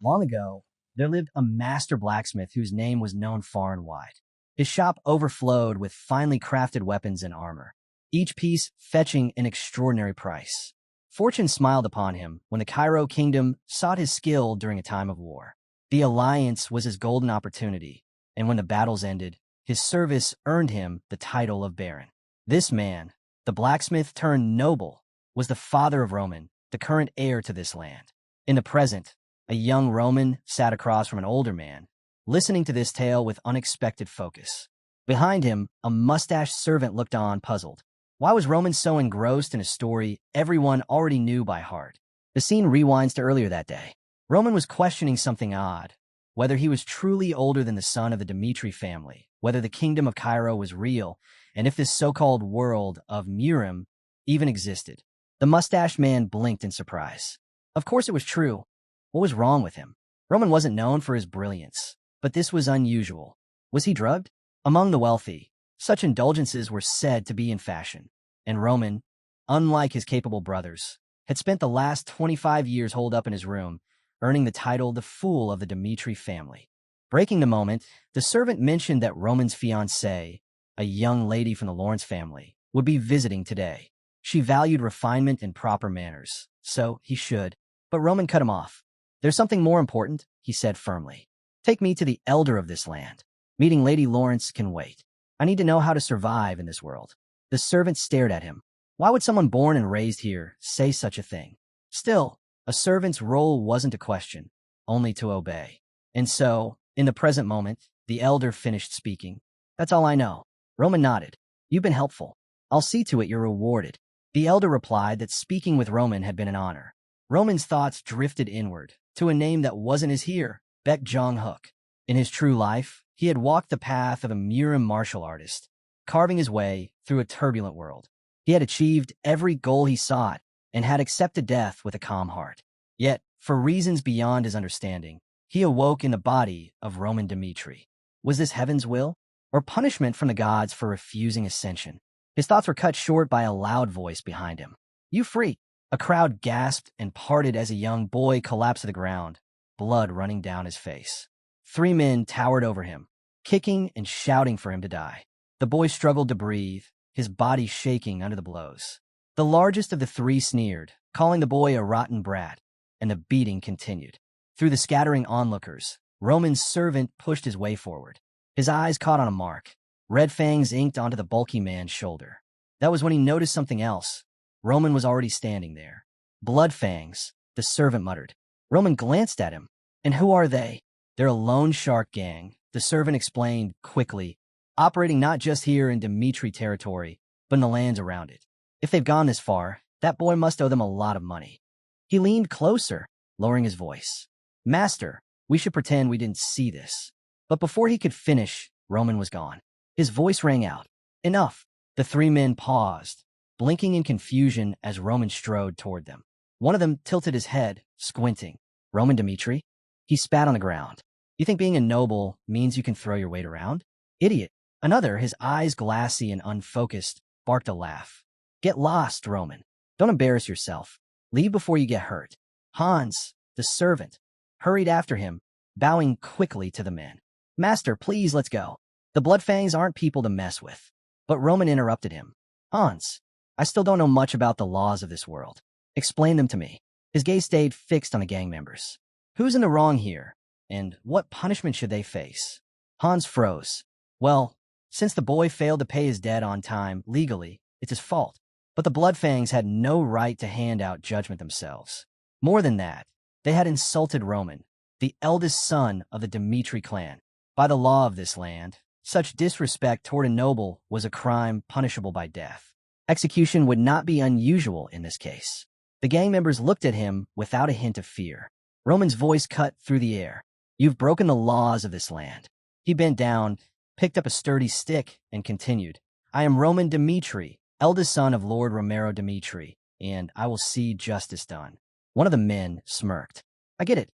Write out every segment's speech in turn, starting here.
Long ago, there lived a master blacksmith whose name was known far and wide. His shop overflowed with finely crafted weapons and armor, each piece fetching an extraordinary price. Fortune smiled upon him when the Cairo kingdom sought his skill during a time of war. The alliance was his golden opportunity, and when the battles ended, his service earned him the title of Baron. This man, the blacksmith turned noble, was the father of Roman, the current heir to this land. In the present, a young Roman sat across from an older man, listening to this tale with unexpected focus. Behind him, a mustached servant looked on, puzzled. Why was Roman so engrossed in a story everyone already knew by heart? The scene rewinds to earlier that day. Roman was questioning something odd, whether he was truly older than the son of the Dimitri family, whether the kingdom of Cairo was real, and if this so-called world of Murim even existed. The mustached man blinked in surprise. Of course it was true. What was wrong with him? Roman wasn't known for his brilliance, but this was unusual. Was he drugged? Among the wealthy, such indulgences were said to be in fashion, and Roman, unlike his capable brothers, had spent the last 25 years holed up in his room, earning the title the Fool of the Dimitri family. Breaking the moment, the servant mentioned that Roman's fiancée, a young lady from the Lawrence family, would be visiting today. She valued refinement and proper manners, so he should. But Roman cut him off. There's something more important, he said firmly. Take me to the elder of this land. Meeting Lady Lawrence can wait. I need to know how to survive in this world. The servant stared at him. Why would someone born and raised here say such a thing? Still, a servant's role wasn't to question, only to obey. And so, in the present moment, the elder finished speaking. That's all I know. Roman nodded. You've been helpful. I'll see to it you're rewarded. The elder replied that speaking with Roman had been an honor. Roman's thoughts drifted inward, to a name that wasn't his here, Baek Jong-hook. In his true life, he had walked the path of a Murim martial artist, carving his way through a turbulent world. He had achieved every goal he sought and had accepted death with a calm heart. Yet, for reasons beyond his understanding, he awoke in the body of Roman Dimitri. Was this heaven's will, or punishment from the gods for refusing ascension? His thoughts were cut short by a loud voice behind him. You freak! A crowd gasped and parted as a young boy collapsed to the ground, blood running down his face. 3 men towered over him, kicking and shouting for him to die. The boy struggled to breathe, his body shaking under the blows. The largest of the 3 sneered, calling the boy a rotten brat, and the beating continued. Through the scattering onlookers, Roman's servant pushed his way forward. His eyes caught on a mark, red fangs inked onto the bulky man's shoulder. That was when he noticed something else. Roman was already standing there. Blood fangs, the servant muttered. Roman glanced at him. And who are they? They're a lone shark gang, the servant explained quickly, operating not just here in Dimitri territory, but in the lands around it. If they've gone this far, that boy must owe them a lot of money. He leaned closer, lowering his voice. Master, we should pretend we didn't see this. But before he could finish, Roman was gone. His voice rang out. Enough. The 3 men paused, blinking in confusion as Roman strode toward them. One of them tilted his head, squinting. Roman Dimitri? He spat on the ground. You think being a noble means you can throw your weight around? Idiot. Another, his eyes glassy and unfocused, barked a laugh. Get lost, Roman. Don't embarrass yourself. Leave before you get hurt. Hans, the servant, hurried after him, bowing quickly to the men. Master, please, let's go. The Bloodfangs aren't people to mess with. But Roman interrupted him. Hans, I still don't know much about the laws of this world. Explain them to me. His gaze stayed fixed on the gang members. Who's in the wrong here, and what punishment should they face? Hans froze. Well, since the boy failed to pay his debt on time legally, it's his fault. But the Bloodfangs had no right to hand out judgment themselves. More than that, they had insulted Roman, the eldest son of the Dimitri clan. By the law of this land, such disrespect toward a noble was a crime punishable by death. Execution would not be unusual in this case. The gang members looked at him without a hint of fear. Roman's voice cut through the air. You've broken the laws of this land. He bent down, picked up a sturdy stick, and continued. I am Roman Dimitri, eldest son of Lord Romero Dimitri, and I will see justice done. One of the men smirked. I get it.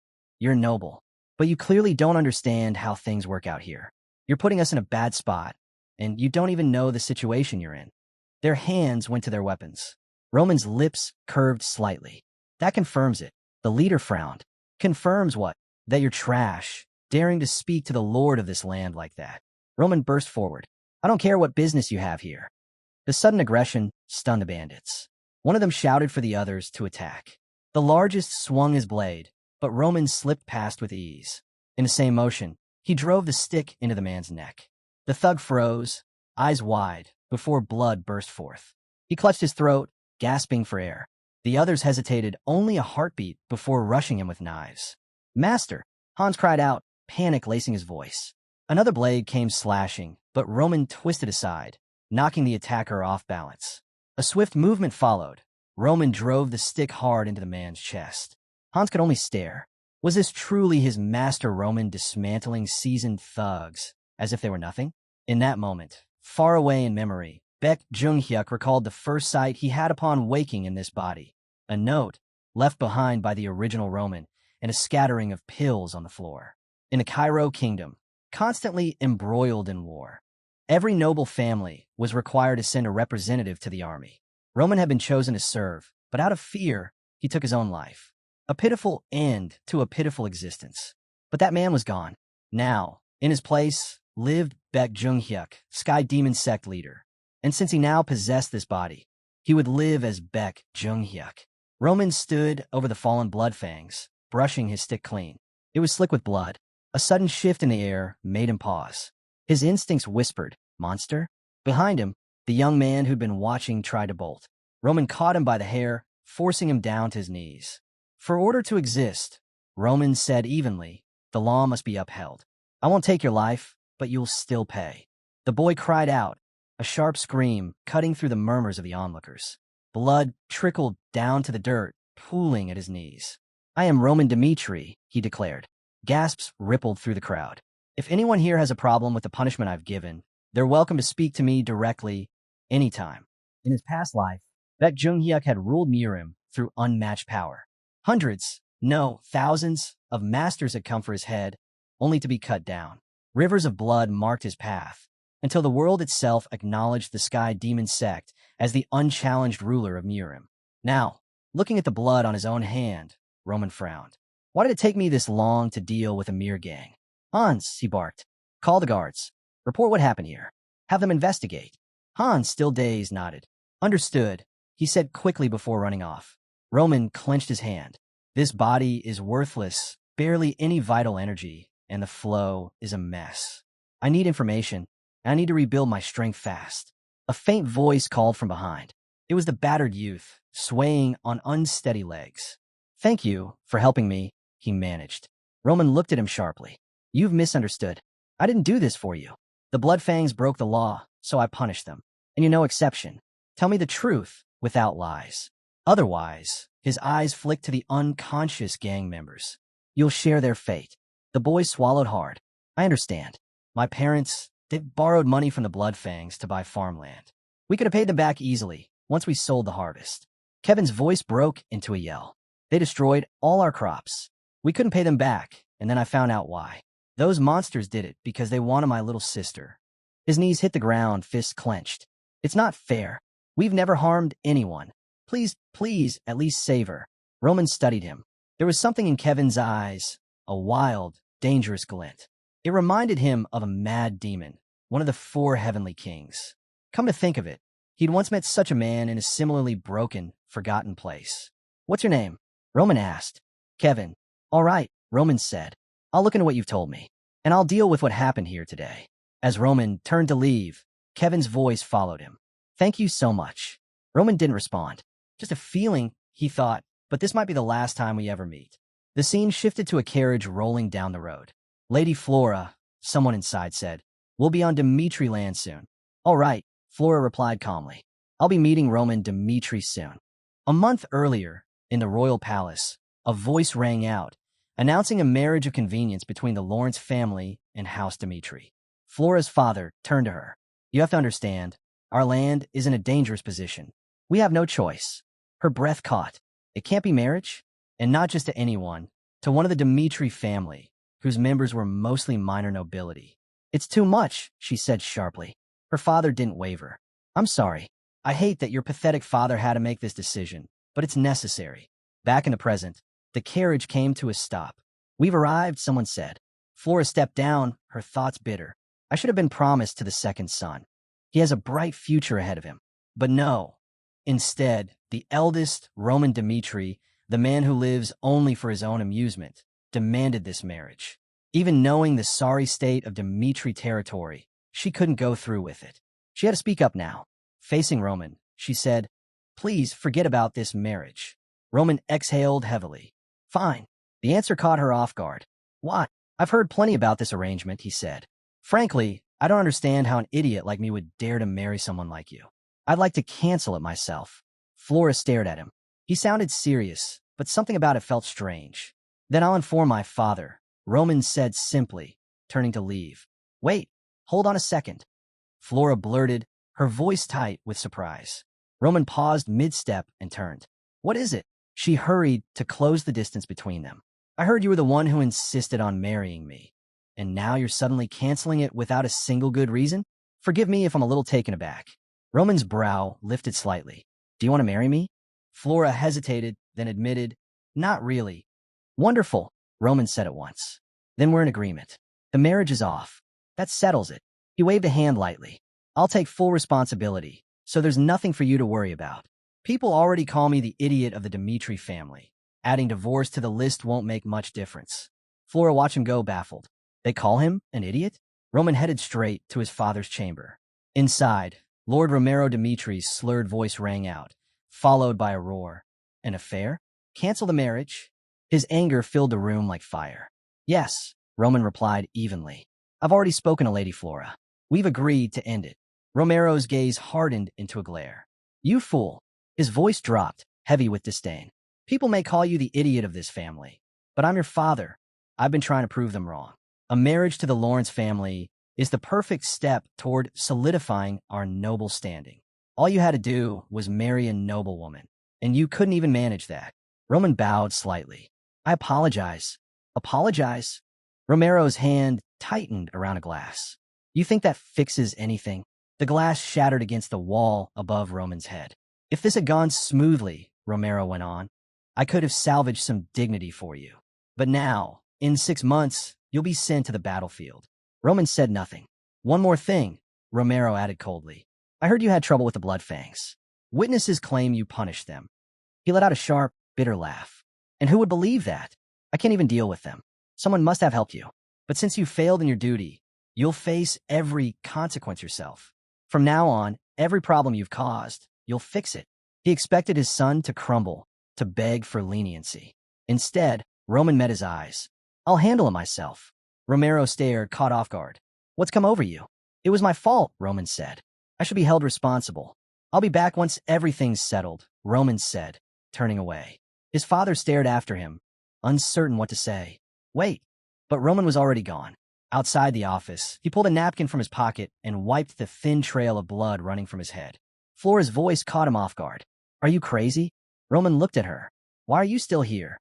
You're noble, but you clearly don't understand how things work out here. You're putting us in a bad spot, and you don't even know the situation you're in. Their hands went to their weapons. Roman's lips curved slightly. That confirms it. The leader frowned. Confirms what? That you're trash, daring to speak to the lord of this land like that. Roman burst forward. I don't care what business you have here. The sudden aggression stunned the bandits. One of them shouted for the others to attack. The largest swung his blade, but Roman slipped past with ease. In the same motion, he drove the stick into the man's neck. The thug froze, eyes wide, before blood burst forth. He clutched his throat, gasping for air. The others hesitated only a heartbeat before rushing him with knives. Master! Hans cried out, panic lacing his voice. Another blade came slashing, but Roman twisted aside, knocking the attacker off balance. A swift movement followed. Roman drove the stick hard into the man's chest. Hans could only stare. Was this truly his master Roman dismantling seasoned thugs, as if they were nothing? In that moment, far away in memory, Baek Jung-hyuk recalled the first sight he had upon waking in this body. A note, left behind by the original Roman, and a scattering of pills on the floor. In the Cairo kingdom, constantly embroiled in war, every noble family was required to send a representative to the army. Roman had been chosen to serve, but out of fear, he took his own life. A pitiful end to a pitiful existence. But that man was gone. Now, in his place, lived Baek Jung-hyuk, Sky Demon Sect leader. And since he now possessed this body, he would live as Baek Jung-hyuk. Roman stood over the fallen Bloodfangs, brushing his stick clean. It was slick with blood. A sudden shift in the air made him pause. His instincts whispered, "Monster?" Behind him, the young man who'd been watching tried to bolt. Roman caught him by the hair, forcing him down to his knees. For order to exist, Roman said evenly, the law must be upheld. I won't take your life, but you'll still pay. The boy cried out, a sharp scream cutting through the murmurs of the onlookers. Blood trickled down to the dirt, pooling at his knees. I am Roman Dmitri, he declared. Gasps rippled through the crowd. If anyone here has a problem with the punishment I've given, they're welcome to speak to me directly, anytime. In his past life, Baek Jung-hyuk had ruled Murim through unmatched power. Hundreds, no, thousands, of masters had come for his head, only to be cut down. Rivers of blood marked his path, until the world itself acknowledged the Sky Demon Sect as the unchallenged ruler of Murim. Now, looking at the blood on his own hand, Roman frowned. Why did it take me this long to deal with a mere gang? Hans, he barked. Call the guards. Report what happened here. Have them investigate. Hans, still dazed, nodded. Understood, he said quickly before running off. Roman clenched his hand. This body is worthless, barely any vital energy, and the flow is a mess. I need information, and I need to rebuild my strength fast. A faint voice called from behind. It was the battered youth, swaying on unsteady legs. Thank you for helping me, he managed. Roman looked at him sharply. You've misunderstood. I didn't do this for you. The Bloodfangs broke the law, so I punished them. And you're no exception. Tell me the truth, without lies. Otherwise, his eyes flicked to the unconscious gang members. You'll share their fate. The boy swallowed hard. I understand. My parents, they borrowed money from the Bloodfangs to buy farmland. We could have paid them back easily, once we sold the harvest. Kevin's voice broke into a yell. They destroyed all our crops. We couldn't pay them back, and then I found out why. Those monsters did it because they wanted my little sister. His knees hit the ground, fists clenched. It's not fair. We've never harmed anyone. Please, please, at least save her. Roman studied him. There was something in Kevin's eyes, a wild, dangerous glint. It reminded him of a mad demon, one of the 4 heavenly kings. Come to think of it, he'd once met such a man in a similarly broken, forgotten place. What's your name? Roman asked. Kevin. All right, Roman said. I'll look into what you've told me, and I'll deal with what happened here today. As Roman turned to leave, Kevin's voice followed him. Thank you so much. Roman didn't respond. Just a feeling, he thought, but this might be the last time we ever meet. The scene shifted to a carriage rolling down the road. Lady Flora, someone inside said, we'll be on Dimitri land soon. All right, Flora replied calmly. I'll be meeting Roman Dimitri soon. A month earlier, in the royal palace, a voice rang out, announcing a marriage of convenience between the Lawrence family and House Dimitri. Flora's father turned to her. You have to understand, our land is in a dangerous position. We have no choice. Her breath caught. It can't be marriage, and not just to anyone, to one of the Dimitri family, whose members were mostly minor nobility. It's too much, she said sharply. Her father didn't waver. I'm sorry. I hate that your pathetic father had to make this decision, but it's necessary. Back in the present, the carriage came to a stop. We've arrived, someone said. Flora stepped down, her thoughts bitter. I should have been promised to the second son. He has a bright future ahead of him. But no. Instead, the eldest, Roman Dmitri, the man who lives only for his own amusement, demanded this marriage. Even knowing the sorry state of Dmitri territory, she couldn't go through with it. She had to speak up now. Facing Roman, she said, "Please forget about this marriage." Roman exhaled heavily. "Fine." The answer caught her off guard. "What? I've heard plenty about this arrangement," he said. "Frankly, I don't understand how an idiot like me would dare to marry someone like you. I'd like to cancel it myself." Flora stared at him. He sounded serious, but something about it felt strange. "Then I'll inform my father," Roman said simply, turning to leave. "Wait, hold on a second," Flora blurted, her voice tight with surprise. Roman paused mid-step and turned. "What is it?" She hurried to close the distance between them. "I heard you were the one who insisted on marrying me. And now you're suddenly canceling it without a single good reason? Forgive me if I'm a little taken aback." Roman's brow lifted slightly. "Do you want to marry me?" Flora hesitated, then admitted, "Not really." "Wonderful," Roman said at once. "Then we're in agreement. The marriage is off. That settles it." He waved a hand lightly. "I'll take full responsibility, so there's nothing for you to worry about. People already call me the idiot of the Dmitri family. Adding divorce to the list won't make much difference." Flora watched him go, baffled. They call him an idiot? Roman headed straight to his father's chamber. Inside, Lord Romero Dimitri's slurred voice rang out, followed by a roar. "An affair? Cancel the marriage?" His anger filled the room like fire. "Yes," Roman replied evenly. "I've already spoken to Lady Flora. We've agreed to end it." Romero's gaze hardened into a glare. "You fool." His voice dropped, heavy with disdain. "People may call you the idiot of this family, but I'm your father. I've been trying to prove them wrong. A marriage to the Lawrence family is the perfect step toward solidifying our noble standing. All you had to do was marry a noble woman, and you couldn't even manage that." Roman bowed slightly. "I apologize." "Apologize?" Romero's hand tightened around a glass. "You think that fixes anything?" The glass shattered against the wall above Roman's head. "If this had gone smoothly," Romero went on, "I could have salvaged some dignity for you. But now, in 6 months, you'll be sent to the battlefield." Roman said nothing. "One more thing," Romero added coldly. "I heard you had trouble with the Bloodfangs. Witnesses claim you punished them." He let out a sharp, bitter laugh. "And who would believe that? I can't even deal with them. Someone must have helped you. But since you failed in your duty, you'll face every consequence yourself. From now on, every problem you've caused, you'll fix it." He expected his son to crumble, to beg for leniency. Instead, Roman met his eyes. "I'll handle it myself." Romero stared, caught off guard. "What's come over you?" "It was my fault," Roman said. "I should be held responsible." "I'll be back once everything's settled," Roman said, turning away. His father stared after him, uncertain what to say. "Wait." But Roman was already gone. Outside the office, he pulled a napkin from his pocket and wiped the thin trail of blood running from his head. Flora's voice caught him off guard. "Are you crazy?" Roman looked at her. "Why are you still here?"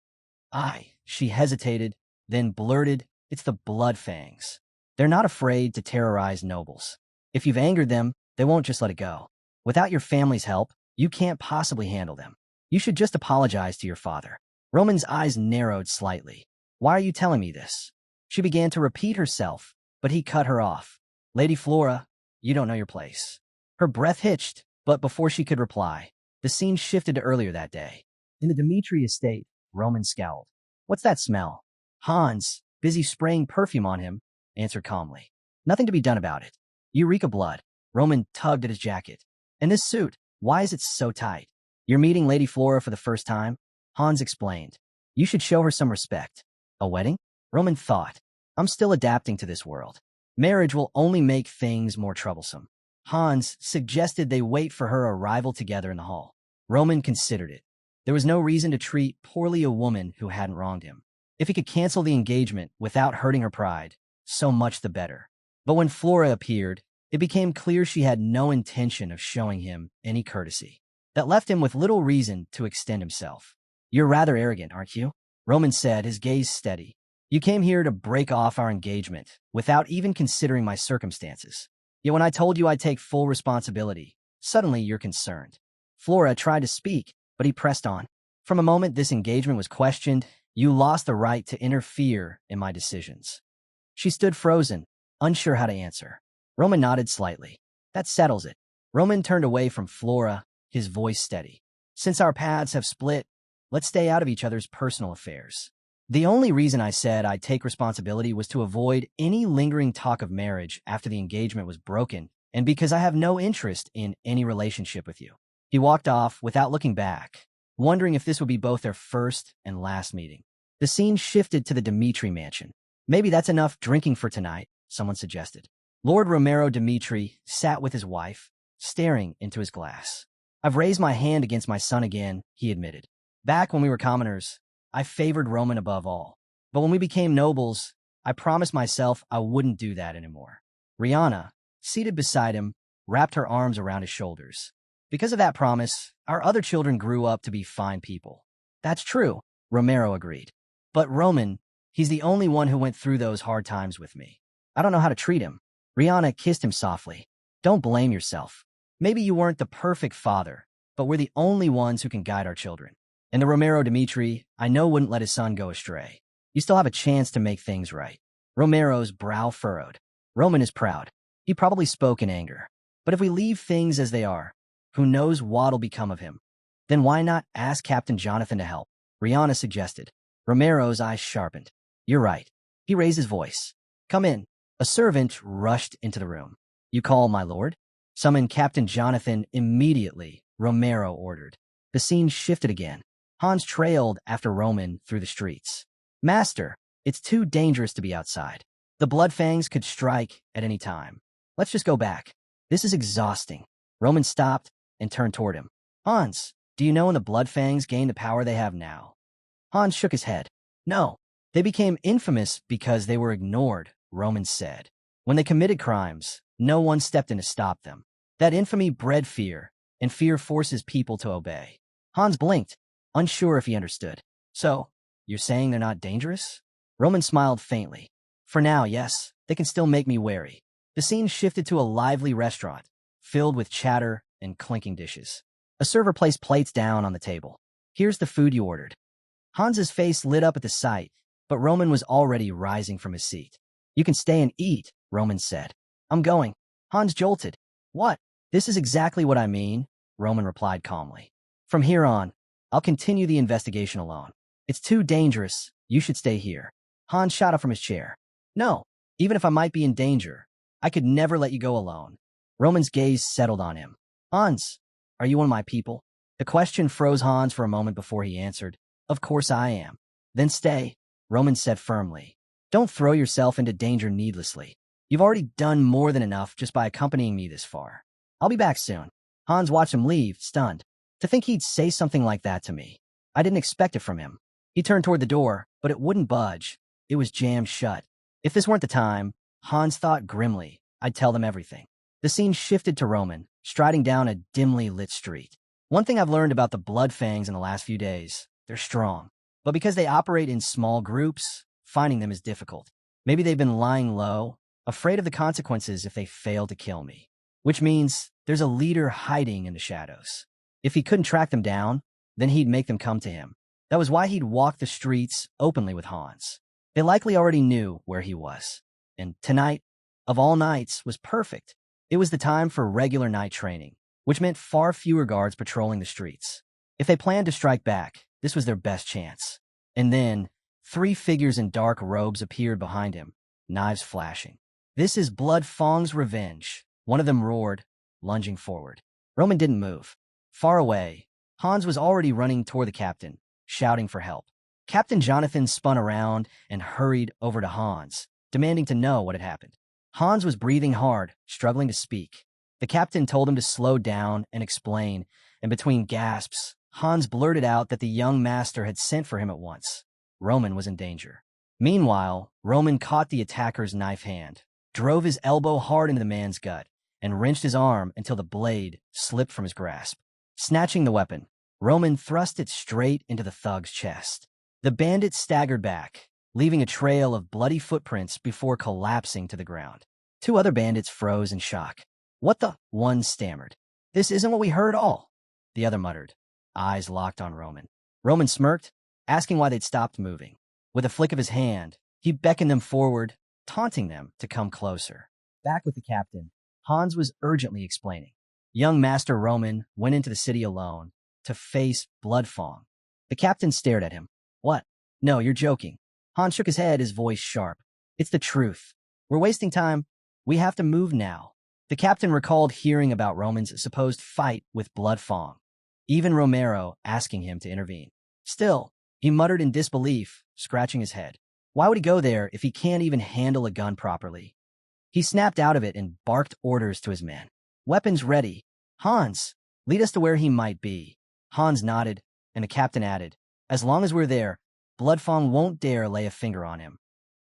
She hesitated, then blurted, "It's the Bloodfangs. They're not afraid to terrorize nobles. If you've angered them, they won't just let it go. Without your family's help, you can't possibly handle them. You should just apologize to your father." Roman's eyes narrowed slightly. "Why are you telling me this?" She began to repeat herself, but he cut her off. "Lady Flora, you don't know your place." Her breath hitched, but before she could reply, the scene shifted to earlier that day. In the Dmitri estate, Roman scowled. "What's that smell?" Hans, busy spraying perfume on him, answered calmly. "Nothing to be done about it. Eureka blood." Roman tugged at his jacket. "And this suit, why is it so tight?" "You're meeting Lady Flora for the first time," Hans explained. "You should show her some respect." "A wedding?" Roman thought. "I'm still adapting to this world. Marriage will only make things more troublesome." Hans suggested they wait for her arrival together in the hall. Roman considered it. There was no reason to treat poorly a woman who hadn't wronged him. If he could cancel the engagement without hurting her pride, so much the better. But when Flora appeared, it became clear she had no intention of showing him any courtesy. That left him with little reason to extend himself. "You're rather arrogant, aren't you?" Roman said, his gaze steady. "You came here to break off our engagement without even considering my circumstances. Yet when I told you I'd take full responsibility, suddenly you're concerned." Flora tried to speak, but he pressed on. "From a moment this engagement was questioned, You lost the right to interfere in my decisions. She stood frozen, unsure how to answer. Roman nodded slightly. That settles it. Roman turned away from Flora, his voice steady. Since our paths have split, let's stay out of each other's personal affairs. The only reason I said I'd take responsibility was to avoid any lingering talk of marriage after the engagement was broken, and because I have no interest in any relationship with you. He walked off without looking back, wondering if this would be both their first and last meeting. The scene shifted to the Dimitri mansion. Maybe that's enough drinking for tonight, someone suggested. Lord Romero Dimitri sat with his wife, staring into his glass. I've raised my hand against my son again, he admitted. Back when we were commoners, I favored Roman above all. But when we became nobles, I promised myself I wouldn't do that anymore. Rihanna, seated beside him, wrapped her arms around his shoulders. Because of that promise, our other children grew up to be fine people. That's true, Romero agreed. But Roman, he's the only one who went through those hard times with me. I don't know how to treat him. Rihanna kissed him softly. Don't blame yourself. Maybe you weren't the perfect father, but we're the only ones who can guide our children. And the Romero Dimitri, I know wouldn't let his son go astray. You still have a chance to make things right. Romero's brow furrowed. Roman is proud. He probably spoke in anger. But if we leave things as they are, who knows what'll become of him? Then why not ask Captain Jonathan to help? Rihanna suggested. Romero's eyes sharpened. You're right. He raised his voice. Come in. A servant rushed into the room. You call, my lord? Summon Captain Jonathan immediately, Romero ordered. The scene shifted again. Hans trailed after Roman through the streets. Master, it's too dangerous to be outside. The Bloodfangs could strike at any time. Let's just go back. This is exhausting. Roman stopped and turned toward him. Hans, do you know when the Bloodfangs gained the power they have now? Hans shook his head. No, they became infamous because they were ignored, Roman said. When they committed crimes, no one stepped in to stop them. That infamy bred fear, and fear forces people to obey. Hans blinked, unsure if he understood. So, you're saying they're not dangerous? Roman smiled faintly. For now, yes, they can still make me wary. The scene shifted to a lively restaurant, filled with chatter and clinking dishes. A server placed plates down on the table. Here's the food you ordered. Hans's face lit up at the sight, but Roman was already rising from his seat. You can stay and eat, Roman said. I'm going. Hans jolted. What? This is exactly what I mean, Roman replied calmly. From here on, I'll continue the investigation alone. It's too dangerous. You should stay here. Hans shot up from his chair. No, even if I might be in danger, I could never let you go alone. Roman's gaze settled on him. Hans, are you one of my people? The question froze Hans for a moment before he answered. Of course I am. Then stay, Roman said firmly. Don't throw yourself into danger needlessly. You've already done more than enough just by accompanying me this far. I'll be back soon. Hans watched him leave, stunned. To think he'd say something like that to me. I didn't expect it from him. He turned toward the door, but it wouldn't budge. It was jammed shut. If this weren't the time, Hans thought grimly, I'd tell them everything. The scene shifted to Roman, striding down a dimly lit street. One thing I've learned about the Bloodfangs in the last few days, they're strong. But because they operate in small groups, finding them is difficult. Maybe they've been lying low, afraid of the consequences if they fail to kill me. Which means there's a leader hiding in the shadows. If he couldn't track them down, then he'd make them come to him. That was why he'd walk the streets openly with Hans. They likely already knew where he was. And tonight, of all nights, was perfect. It was the time for regular night training, which meant far fewer guards patrolling the streets. If they planned to strike back, this was their best chance. And then, 3 figures in dark robes appeared behind him, knives flashing. This is Bloodfang's revenge, one of them roared, lunging forward. Roman didn't move. Far away, Hans was already running toward the captain, shouting for help. Captain Jonathan spun around and hurried over to Hans, demanding to know what had happened. Hans was breathing hard, struggling to speak. The captain told him to slow down and explain, and between gasps, Hans blurted out that the young master had sent for him at once. Roman was in danger. Meanwhile, Roman caught the attacker's knife hand, drove his elbow hard into the man's gut, and wrenched his arm until the blade slipped from his grasp. Snatching the weapon, Roman thrust it straight into the thug's chest. The bandit staggered back, leaving a trail of bloody footprints before collapsing to the ground. 2 other bandits froze in shock. What the? One stammered. This isn't what we heard all, the other muttered, eyes locked on Roman. Roman smirked. asking why they'd stopped moving. With a flick of his hand, he beckoned them forward, taunting them to come closer. Back with the captain, Hans was urgently explaining. Young Master Roman went into the city alone to face Bloodfang. The captain stared at him. What? No, you're joking. Hans shook his head, his voice sharp. It's the truth. We're wasting time. We have to move now. The captain recalled hearing about Roman's supposed fight with Bloodfang, even Romero asking him to intervene. Still, he muttered in disbelief, scratching his head. Why would he go there if he can't even handle a gun properly? He snapped out of it and barked orders to his men. Weapons ready. Hans, lead us to where he might be. Hans nodded, and the captain added, as long as we're there, Bloodfang won't dare lay a finger on him.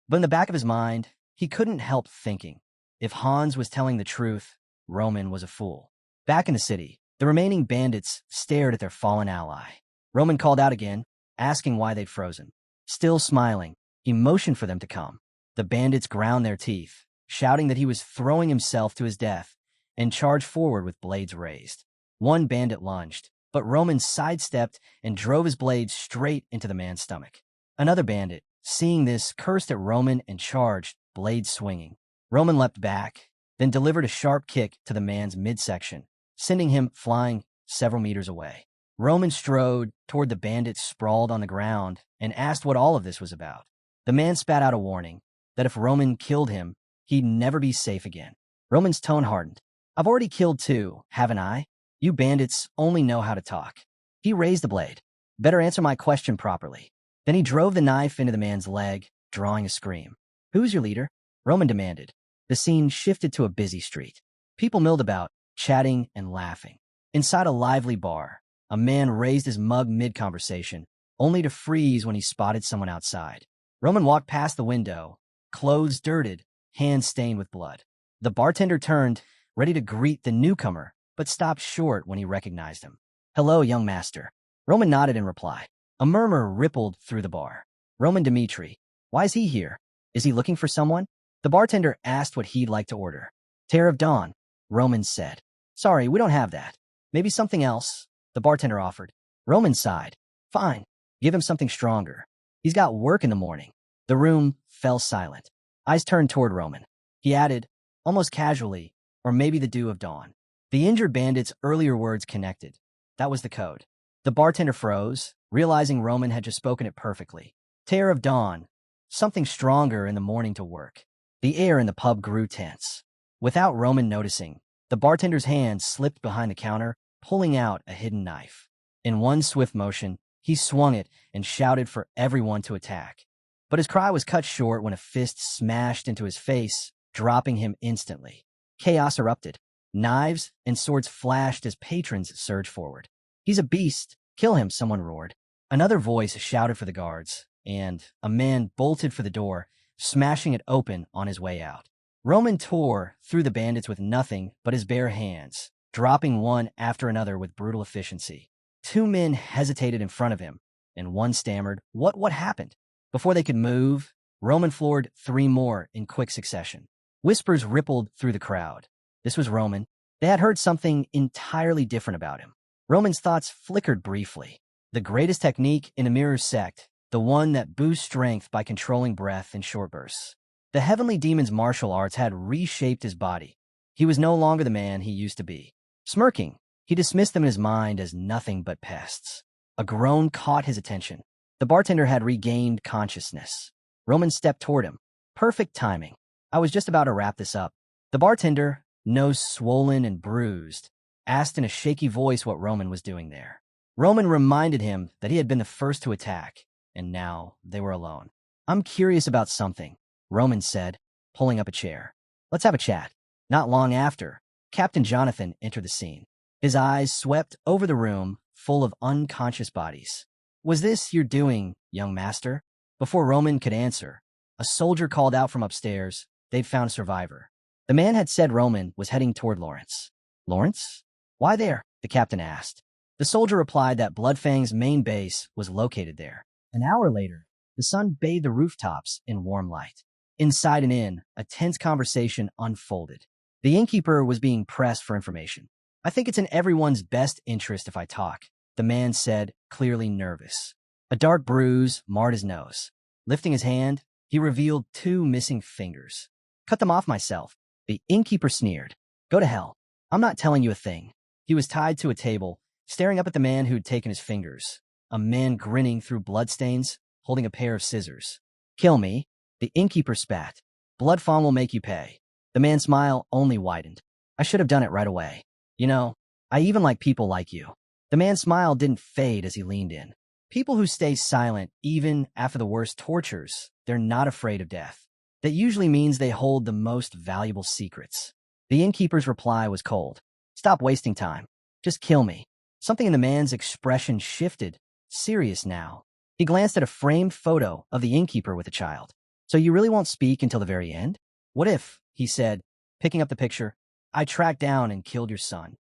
But in the back of his mind, he couldn't help thinking. If Hans was telling the truth, Roman was a fool. Back in the city, the remaining bandits stared at their fallen ally. Roman called out again, asking why they'd frozen. Still smiling, he motioned for them to come. The bandits ground their teeth, shouting that he was throwing himself to his death, and charged forward with blades raised. One bandit lunged, but Roman sidestepped and drove his blade straight into the man's stomach. Another bandit, seeing this, cursed at Roman and charged, blade swinging. Roman leapt back, then delivered a sharp kick to the man's midsection, sending him flying several meters away. Roman strode toward the bandits sprawled on the ground and asked what all of this was about. The man spat out a warning that if Roman killed him, he'd never be safe again. Roman's tone hardened. I've already killed two, haven't I? You bandits only know how to talk. He raised the blade. Better answer my question properly. Then he drove the knife into the man's leg, drawing a scream. Who's your leader? Roman demanded. The scene shifted to a busy street. People milled about, chatting and laughing. Inside a lively bar, a man raised his mug mid-conversation, only to freeze when he spotted someone outside. Roman walked past the window, clothes dirted, hands stained with blood. The bartender turned, ready to greet the newcomer, but stopped short when he recognized him. Hello, young master. Roman nodded in reply. A murmur rippled through the bar. Roman Dmitri. Why is he here? Is he looking for someone? The bartender asked what he'd like to order. Tear of Dawn, Roman said. Sorry, we don't have that. Maybe something else, the bartender offered. Roman sighed. Fine, give him something stronger. He's got work in the morning. The room fell silent. Eyes turned toward Roman. He added, almost casually, or maybe the dew of dawn. The injured bandit's earlier words connected. That was the code. The bartender froze, realizing Roman had just spoken it perfectly. Tear of Dawn, something stronger in the morning to work. The air in the pub grew tense. Without Roman noticing, the bartender's hand slipped behind the counter, pulling out a hidden knife. In one swift motion, he swung it and shouted for everyone to attack. But his cry was cut short when a fist smashed into his face, dropping him instantly. Chaos erupted. Knives and swords flashed as patrons surged forward. He's a beast. Kill him, someone roared. Another voice shouted for the guards, and a man bolted for the door, smashing it open on his way out. Roman tore through the bandits with nothing but his bare hands, dropping one after another with brutal efficiency. Two men hesitated in front of him, and one stammered, What happened? Before they could move, Roman floored three more in quick succession. Whispers rippled through the crowd. This was Roman. They had heard something entirely different about him. Roman's thoughts flickered briefly. The greatest technique in the Mirror's sect, the one that boosts strength by controlling breath in short bursts. The heavenly demon's martial arts had reshaped his body. He was no longer the man he used to be. Smirking, he dismissed them in his mind as nothing but pests. A groan caught his attention. The bartender had regained consciousness. Roman stepped toward him. Perfect timing. I was just about to wrap this up. The bartender, nose swollen and bruised, asked in a shaky voice what Roman was doing there. Roman reminded him that he had been the first to attack, and now they were alone. I'm curious about something, Roman said, pulling up a chair. Let's have a chat. Not long after, Captain Jonathan entered the scene. His eyes swept over the room, full of unconscious bodies. Was this your doing, young master? Before Roman could answer, a soldier called out from upstairs. They'd found a survivor. The man had said Roman was heading toward Lawrence. Lawrence? Why there? The captain asked. The soldier replied that Bloodfang's main base was located there. An hour later, the sun bathed the rooftops in warm light. Inside an inn, a tense conversation unfolded. The innkeeper was being pressed for information. I think it's in everyone's best interest if I talk, the man said, clearly nervous. A dark bruise marred his nose. Lifting his hand, he revealed 2 missing fingers. Cut them off myself. The innkeeper sneered. Go to hell. I'm not telling you a thing. He was tied to a table, staring up at the man who'd taken his fingers. A man grinning through bloodstains, holding a pair of scissors. Kill me. The innkeeper spat. Bloodfang will make you pay. The man's smile only widened. I should have done it right away. You know, I even like people like you. The man's smile didn't fade as he leaned in. People who stay silent even after the worst tortures, they're not afraid of death. That usually means they hold the most valuable secrets. The innkeeper's reply was cold. Stop wasting time. Just kill me. Something in the man's expression shifted, serious now. He glanced at a framed photo of the innkeeper with a child. So you really won't speak until the very end? What if, he said, picking up the picture, I tracked down and killed your son?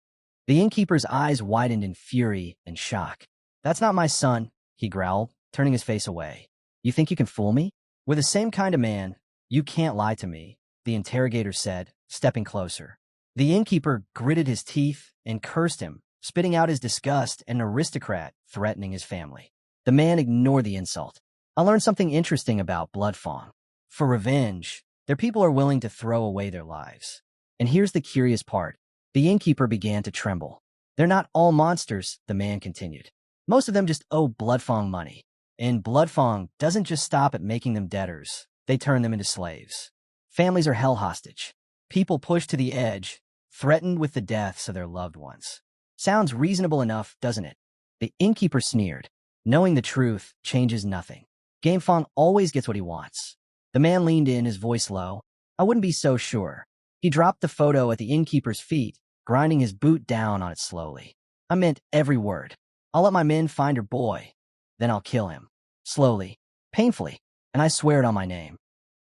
The innkeeper's eyes widened in fury and shock. That's not my son, he growled, turning his face away. You think you can fool me? We're the same kind of man. You can't lie to me, the interrogator said, stepping closer. The innkeeper gritted his teeth and cursed him, spitting out his disgust at an aristocrat threatening his family. The man ignored the insult. I learned something interesting about Bloodfang. For revenge, their people are willing to throw away their lives. And here's the curious part. The innkeeper began to tremble. They're not all monsters, the man continued. Most of them just owe Bloodfang money. And Bloodfang doesn't just stop at making them debtors. They turn them into slaves. Families are held hostage. People pushed to the edge, threatened with the deaths of their loved ones. Sounds reasonable enough, doesn't it? The innkeeper sneered. Knowing the truth changes nothing. Gamefang always gets what he wants. The man leaned in, his voice low. I wouldn't be so sure. He dropped the photo at the innkeeper's feet, grinding his boot down on it slowly. I meant every word. I'll let my men find her boy. Then I'll kill him. Slowly. Painfully. And I swear it on my name.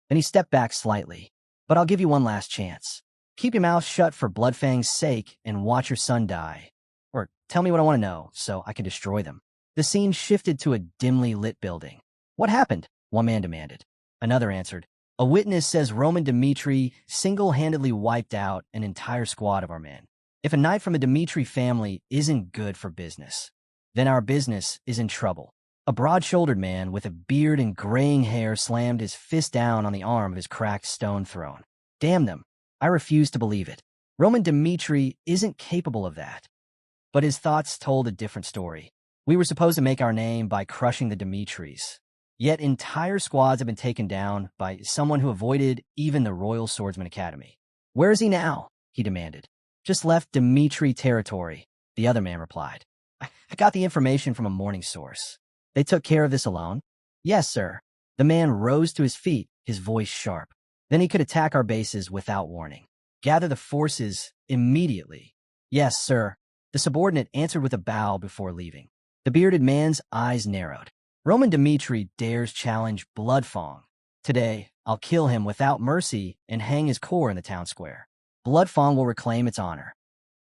Then he stepped back slightly. But I'll give you one last chance. Keep your mouth shut for Bloodfang's sake and watch your son die. Or tell me what I want to know so I can destroy them. The scene shifted to a dimly lit building. What happened? One man demanded. Another answered. A witness says Roman Dmitri single-handedly wiped out an entire squad of our men. If a knight from the Dmitri family isn't good for business, then our business is in trouble. A broad-shouldered man with a beard and graying hair slammed his fist down on the arm of his cracked stone throne. Damn them. I refuse to believe it. Roman Dmitri isn't capable of that. But his thoughts told a different story. We were supposed to make our name by crushing the Dmitris. Yet entire squads have been taken down by someone who avoided even the Royal Swordsman Academy. Where is he now? He demanded. Just left Dmitri territory, the other man replied. I got the information from a morning source. They took care of this alone? Yes, sir. The man rose to his feet, his voice sharp. Then he could attack our bases without warning. Gather the forces immediately. Yes, sir. The subordinate answered with a bow before leaving. The bearded man's eyes narrowed. Roman Dmitri dares challenge Bloodfang. Today, I'll kill him without mercy and hang his core in the town square. Bloodfang will reclaim its honor.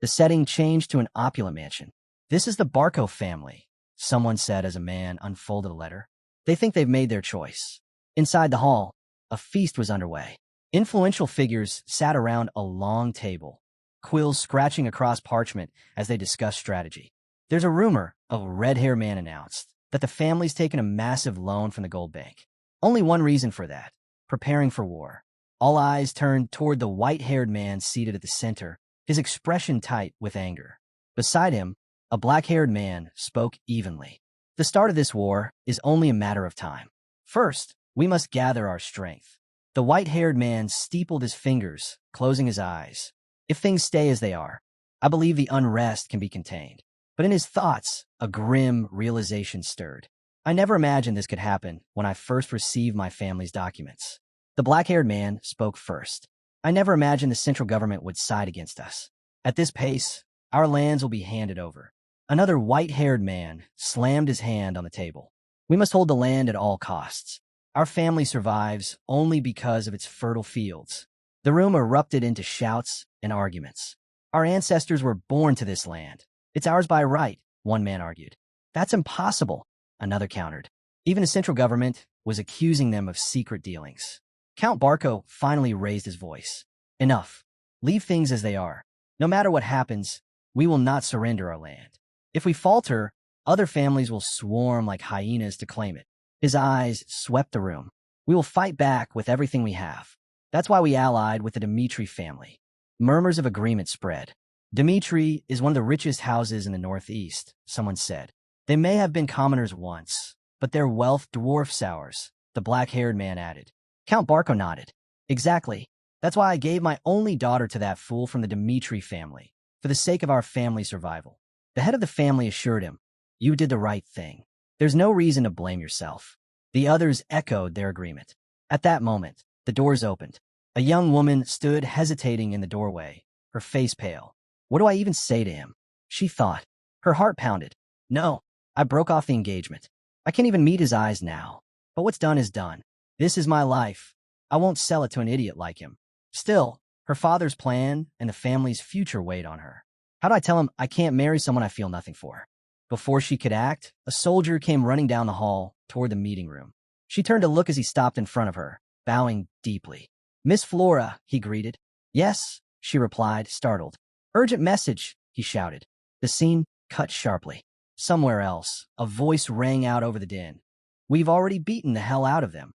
The setting changed to an opulent mansion. This is the Barco family, someone said as a man unfolded a letter. They think they've made their choice. Inside the hall, a feast was underway. Influential figures sat around a long table, quills scratching across parchment as they discussed strategy. There's a rumor, a red-haired man announced, that the family's taken a massive loan from the gold bank. Only one reason for that: preparing for war. All eyes turned toward the white-haired man seated at the center, his expression tight with anger. Beside him, a black-haired man spoke evenly. The start of this war is only a matter of time. First, we must gather our strength. The white-haired man steepled his fingers, closing his eyes. If things stay as they are, I believe the unrest can be contained. But in his thoughts, a grim realization stirred. I never imagined this could happen when I first received my family's documents. The black-haired man spoke first. I never imagined the central government would side against us. At this pace, our lands will be handed over. Another white-haired man slammed his hand on the table. We must hold the land at all costs. Our family survives only because of its fertile fields. The room erupted into shouts and arguments. Our ancestors were born to this land. It's ours by right, one man argued. That's impossible, another countered. Even the central government was accusing them of secret dealings. Count Barco finally raised his voice. Enough. Leave things as they are. No matter what happens, we will not surrender our land. If we falter, Other families will swarm like hyenas to claim it. His eyes swept the room. We will fight back with everything we have. That's why we allied with the Dmitri family. Murmurs of agreement spread. Dmitri is one of the richest houses in the Northeast, someone said. They may have been commoners once, but their wealth dwarfs ours, the black-haired man added. Count Barco nodded. Exactly. That's why I gave my only daughter to that fool from the Dmitri family, for the sake of our family survival. The head of the family assured him, you did the right thing. There's no reason to blame yourself. The others echoed their agreement. At that moment, the doors opened. A young woman stood hesitating in the doorway, her face pale. What do I even say to him? She thought. Her heart pounded. No, I broke off the engagement. I can't even meet his eyes now. But what's done is done. This is my life. I won't sell it to an idiot like him. Still, her father's plan and the family's future weighed on her. How do I tell him I can't marry someone I feel nothing for? Before she could act, a soldier came running down the hall toward the meeting room. She turned to look as he stopped in front of her, bowing deeply. Miss Flora, he greeted. Yes, she replied, startled. Urgent message, he shouted. The scene cut sharply. Somewhere else, a voice rang out over the din. We've already beaten the hell out of them.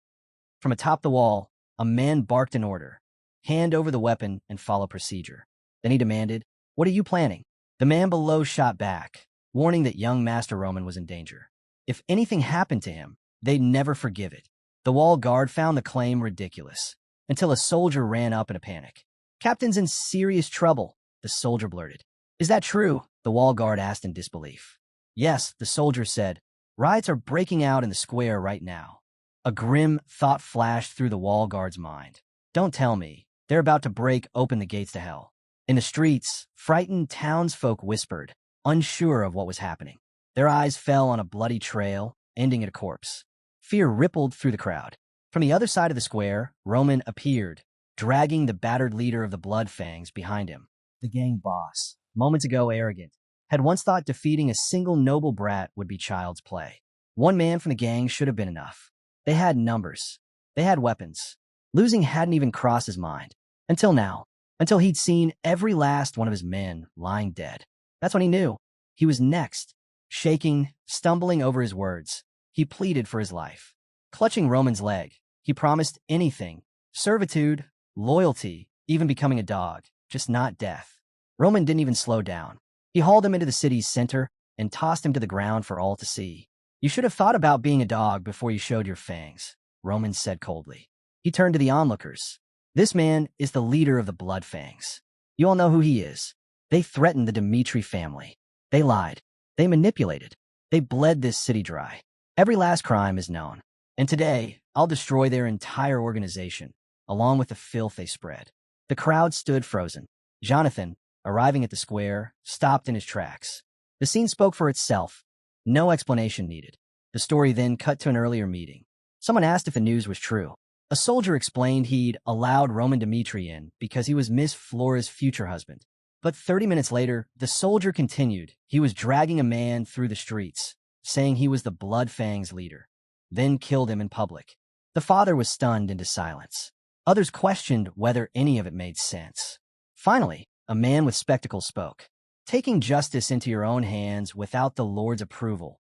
From atop the wall, a man barked an order. Hand over the weapon and follow procedure. Then he demanded, what are you planning? The man below shot back, warning that young Master Roman was in danger. If anything happened to him, they'd never forgive it. The wall guard found the claim ridiculous, until a soldier ran up in a panic. Captain's in serious trouble, the soldier blurted. Is that true? The wall guard asked in disbelief. Yes, the soldier said. Riots are breaking out in the square right now. A grim thought flashed through the wall guard's mind. Don't tell me. They're about to break open the gates to hell. In the streets, frightened townsfolk whispered, unsure of what was happening. Their eyes fell on a bloody trail, ending at a corpse. Fear rippled through the crowd. From the other side of the square, Roman appeared, dragging the battered leader of the Blood Fangs behind him. The gang boss, moments ago arrogant, had once thought defeating a single noble brat would be child's play. One man from the gang should have been enough. They had numbers. They had weapons. Losing hadn't even crossed his mind. Until now. Until he'd seen every last one of his men lying dead. That's when he knew. He was next. Shaking, stumbling over his words, he pleaded for his life. Clutching Roman's leg, he promised anything. Servitude, loyalty, even becoming a dog. Just not death. Roman didn't even slow down. He hauled him into the city's center and tossed him to the ground for all to see. You should have thought about being a dog before you showed your fangs, Roman said coldly. He turned to the onlookers. This man is the leader of the Blood Fangs. You all know who he is. They threatened the Dmitri family. They lied. They manipulated. They bled this city dry. Every last crime is known. And today, I'll destroy their entire organization, along with the filth they spread. The crowd stood frozen. Jonathan, arriving at the square, stopped in his tracks. The scene spoke for itself. No explanation needed. The story then cut to an earlier meeting. Someone asked if the news was true. A soldier explained he'd allowed Roman Dmitri in because he was Miss Flora's future husband. But 30 minutes later, the soldier continued. He was dragging a man through the streets, saying he was the Blood Fangs leader, then killed him in public. The father was stunned into silence. Others questioned whether any of it made sense. Finally, a man with spectacles spoke. Taking justice into your own hands without the Lord's approval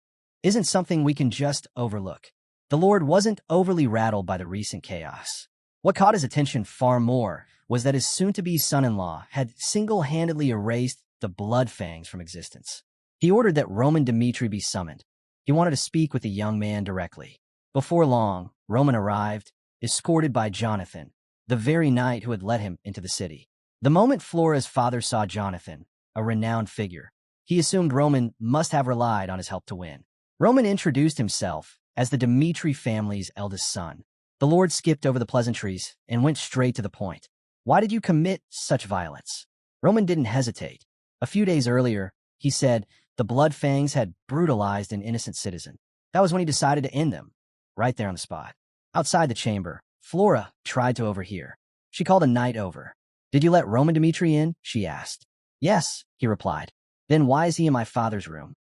isn't something we can just overlook. The Lord wasn't overly rattled by the recent chaos. What caught his attention far more was that his soon-to-be son-in-law had single-handedly erased the Blood Fangs from existence. He ordered that Roman Dmitri be summoned. He wanted to speak with the young man directly. Before long, Roman arrived, escorted by Jonathan, the very knight who had led him into the city. The moment Flora's father saw Jonathan, a renowned figure, he assumed Roman must have relied on his help to win. Roman introduced himself as the Dmitri family's eldest son. The Lord skipped over the pleasantries and went straight to the point. Why did you commit such violence? Roman didn't hesitate. A few days earlier, he said the Blood Fangs had brutalized an innocent citizen. That was when he decided to end them, right there on the spot. Outside the chamber, Flora tried to overhear. She called a knight over. Did you let Roman Dmitri in? She asked. Yes, he replied. Then why is he in my father's room?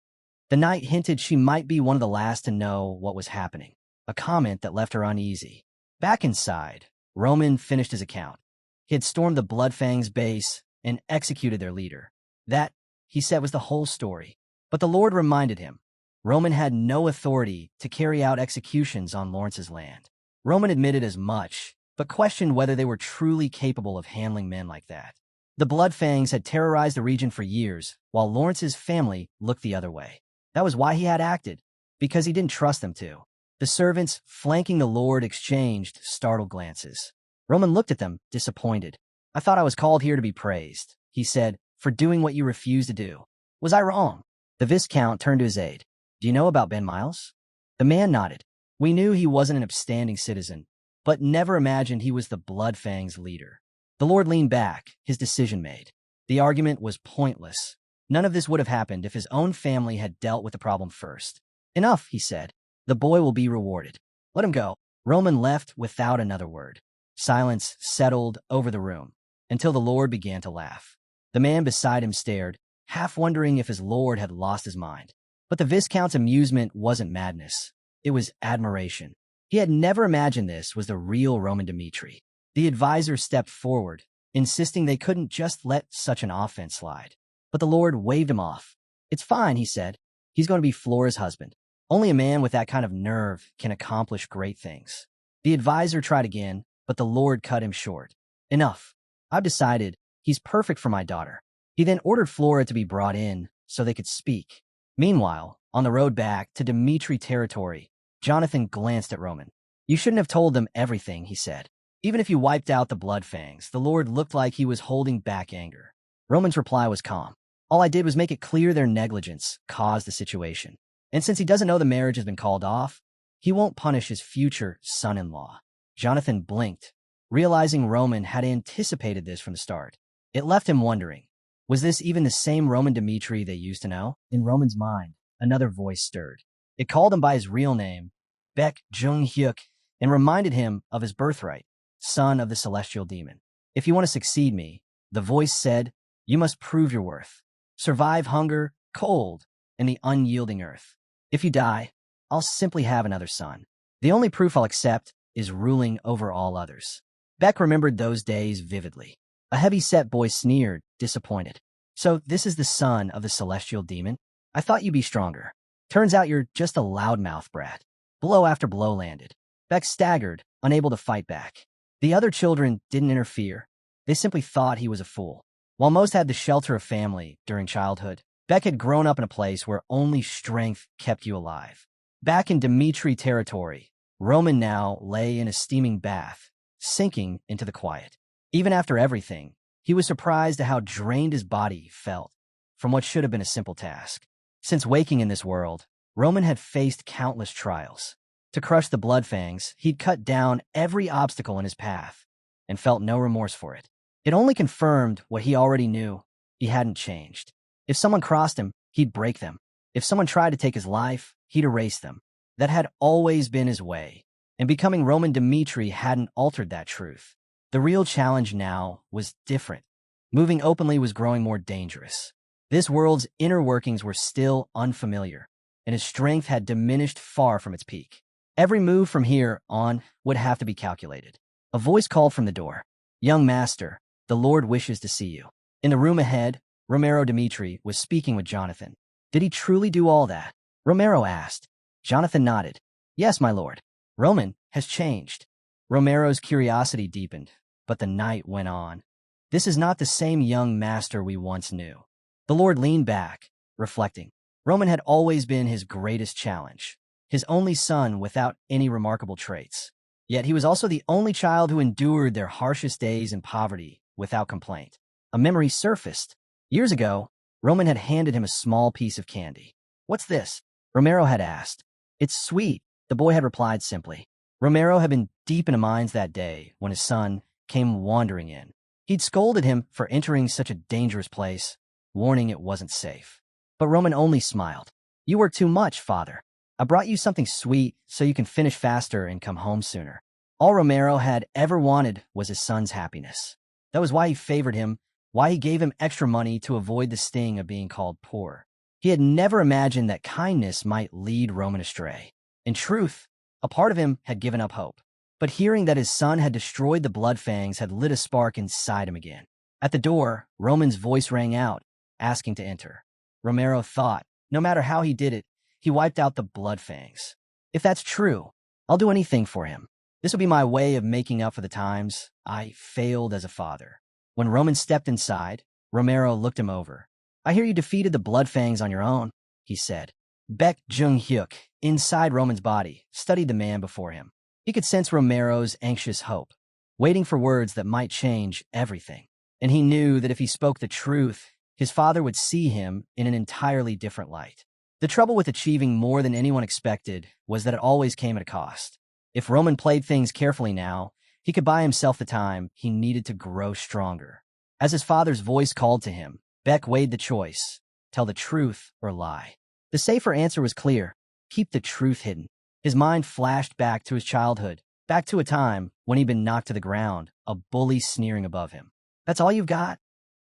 The knight hinted she might be one of the last to know what was happening, a comment that left her uneasy. Back inside, Roman finished his account. He had stormed the Blood Fangs base and executed their leader. That, he said, was the whole story. But the Lord reminded him, Roman had no authority to carry out executions on Lawrence's land. Roman admitted as much, but questioned whether they were truly capable of handling men like that. The Bloodfangs had terrorized the region for years, while Lawrence's family looked the other way. That was why he had acted, because he didn't trust them to. The servants flanking the Lord exchanged startled glances. Roman looked at them, disappointed. "I thought I was called here to be praised," he said, "for doing what you refused to do. Was I wrong?" The Viscount turned to his aide. "Do you know about Ben Miles?" The man nodded. "We knew he wasn't an upstanding citizen, but never imagined he was the Bloodfang's leader." The Lord leaned back, his decision made. The argument was pointless. None of this would have happened if his own family had dealt with the problem first. "Enough," he said. "The boy will be rewarded. Let him go." Roman left without another word. Silence settled over the room, until the Lord began to laugh. The man beside him stared, half wondering if his lord had lost his mind. But the Viscount's amusement wasn't madness. It was admiration. He had never imagined this was the real Roman Dmitri. The advisor stepped forward, insisting they couldn't just let such an offense slide. But the Lord waved him off. "It's fine," he said. "He's going to be Flora's husband. Only a man with that kind of nerve can accomplish great things." The advisor tried again, but the Lord cut him short. "Enough. I've decided he's perfect for my daughter." He then ordered Flora to be brought in so they could speak. Meanwhile, on the road back to Dmitri territory, Jonathan glanced at Roman. "You shouldn't have told them everything," he said. "Even if you wiped out the Bloodfangs, the Lord looked like he was holding back anger." Roman's reply was calm. "All I did was make it clear their negligence caused the situation. And since he doesn't know the marriage has been called off, he won't punish his future son-in-law." Jonathan blinked, realizing Roman had anticipated this from the start. It left him wondering, was this even the same Roman Dmitri they used to know? In Roman's mind, another voice stirred. It called him by his real name, Baek Jung-hyuk, and reminded him of his birthright, son of the celestial demon. "If you want to succeed me," the voice said, "you must prove your worth. Survive hunger, cold, and the unyielding earth. If you die, I'll simply have another son. The only proof I'll accept is ruling over all others." Beck remembered those days vividly. A heavy-set boy sneered, disappointed. "So this is the son of the celestial demon? I thought you'd be stronger. Turns out you're just a loudmouth brat." Blow after blow landed. Beck staggered, unable to fight back. The other children didn't interfere. They simply thought he was a fool. While most had the shelter of family during childhood, Beck had grown up in a place where only strength kept you alive. Back in Dmitri territory, Roman now lay in a steaming bath, sinking into the quiet. Even after everything, he was surprised at how drained his body felt from what should have been a simple task. Since waking in this world, Roman had faced countless trials. To crush the Bloodfangs, he'd cut down every obstacle in his path and felt no remorse for it. It only confirmed what he already knew. He hadn't changed. If someone crossed him, he'd break them. If someone tried to take his life, he'd erase them. That had always been his way, and becoming Roman Dmitri hadn't altered that truth. The real challenge now was different. Moving openly was growing more dangerous. This world's inner workings were still unfamiliar, and his strength had diminished far from its peak. Every move from here on would have to be calculated. A voice called from the door. "Young master, the Lord wishes to see you." In the room ahead, Romero Dmitri was speaking with Jonathan. "Did he truly do all that?" Romero asked. Jonathan nodded. "Yes, my lord. Roman has changed." Romero's curiosity deepened, but the night went on. "This is not the same young master we once knew." The Lord leaned back, reflecting. Roman had always been his greatest challenge, his only son without any remarkable traits. Yet he was also the only child who endured their harshest days in poverty without complaint. A memory surfaced. Years ago, Roman had handed him a small piece of candy. "What's this?" Romero had asked. "It's sweet," the boy had replied simply. Romero had been deep in mines that day when his son came wandering in. He'd scolded him for entering such a dangerous place, warning it wasn't safe. But Roman only smiled. "You work too much, father. I brought you something sweet so you can finish faster and come home sooner." All Romero had ever wanted was his son's happiness. That was why he favored him, why he gave him extra money to avoid the sting of being called poor. He had never imagined that kindness might lead Roman astray. In truth, a part of him had given up hope. But hearing that his son had destroyed the Bloodfangs had lit a spark inside him again. At the door, Roman's voice rang out, asking to enter. Romero thought, no matter how he did it, he wiped out the blood fangs. If that's true, I'll do anything for him. This will be my way of making up for the times I failed as a father. When Roman stepped inside, Romero looked him over. I hear you defeated the blood fangs on your own, he said. Baek Jung-hyuk, inside Roman's body, studied the man before him. He could sense Romero's anxious hope, waiting for words that might change everything. And he knew that if he spoke the truth, his father would see him in an entirely different light. The trouble with achieving more than anyone expected was that it always came at a cost. If Roman played things carefully now, he could buy himself the time he needed to grow stronger. As his father's voice called to him, Baek weighed the choice, tell the truth or lie. The safer answer was clear, keep the truth hidden. His mind flashed back to his childhood, back to a time when he'd been knocked to the ground, a bully sneering above him. That's all you've got?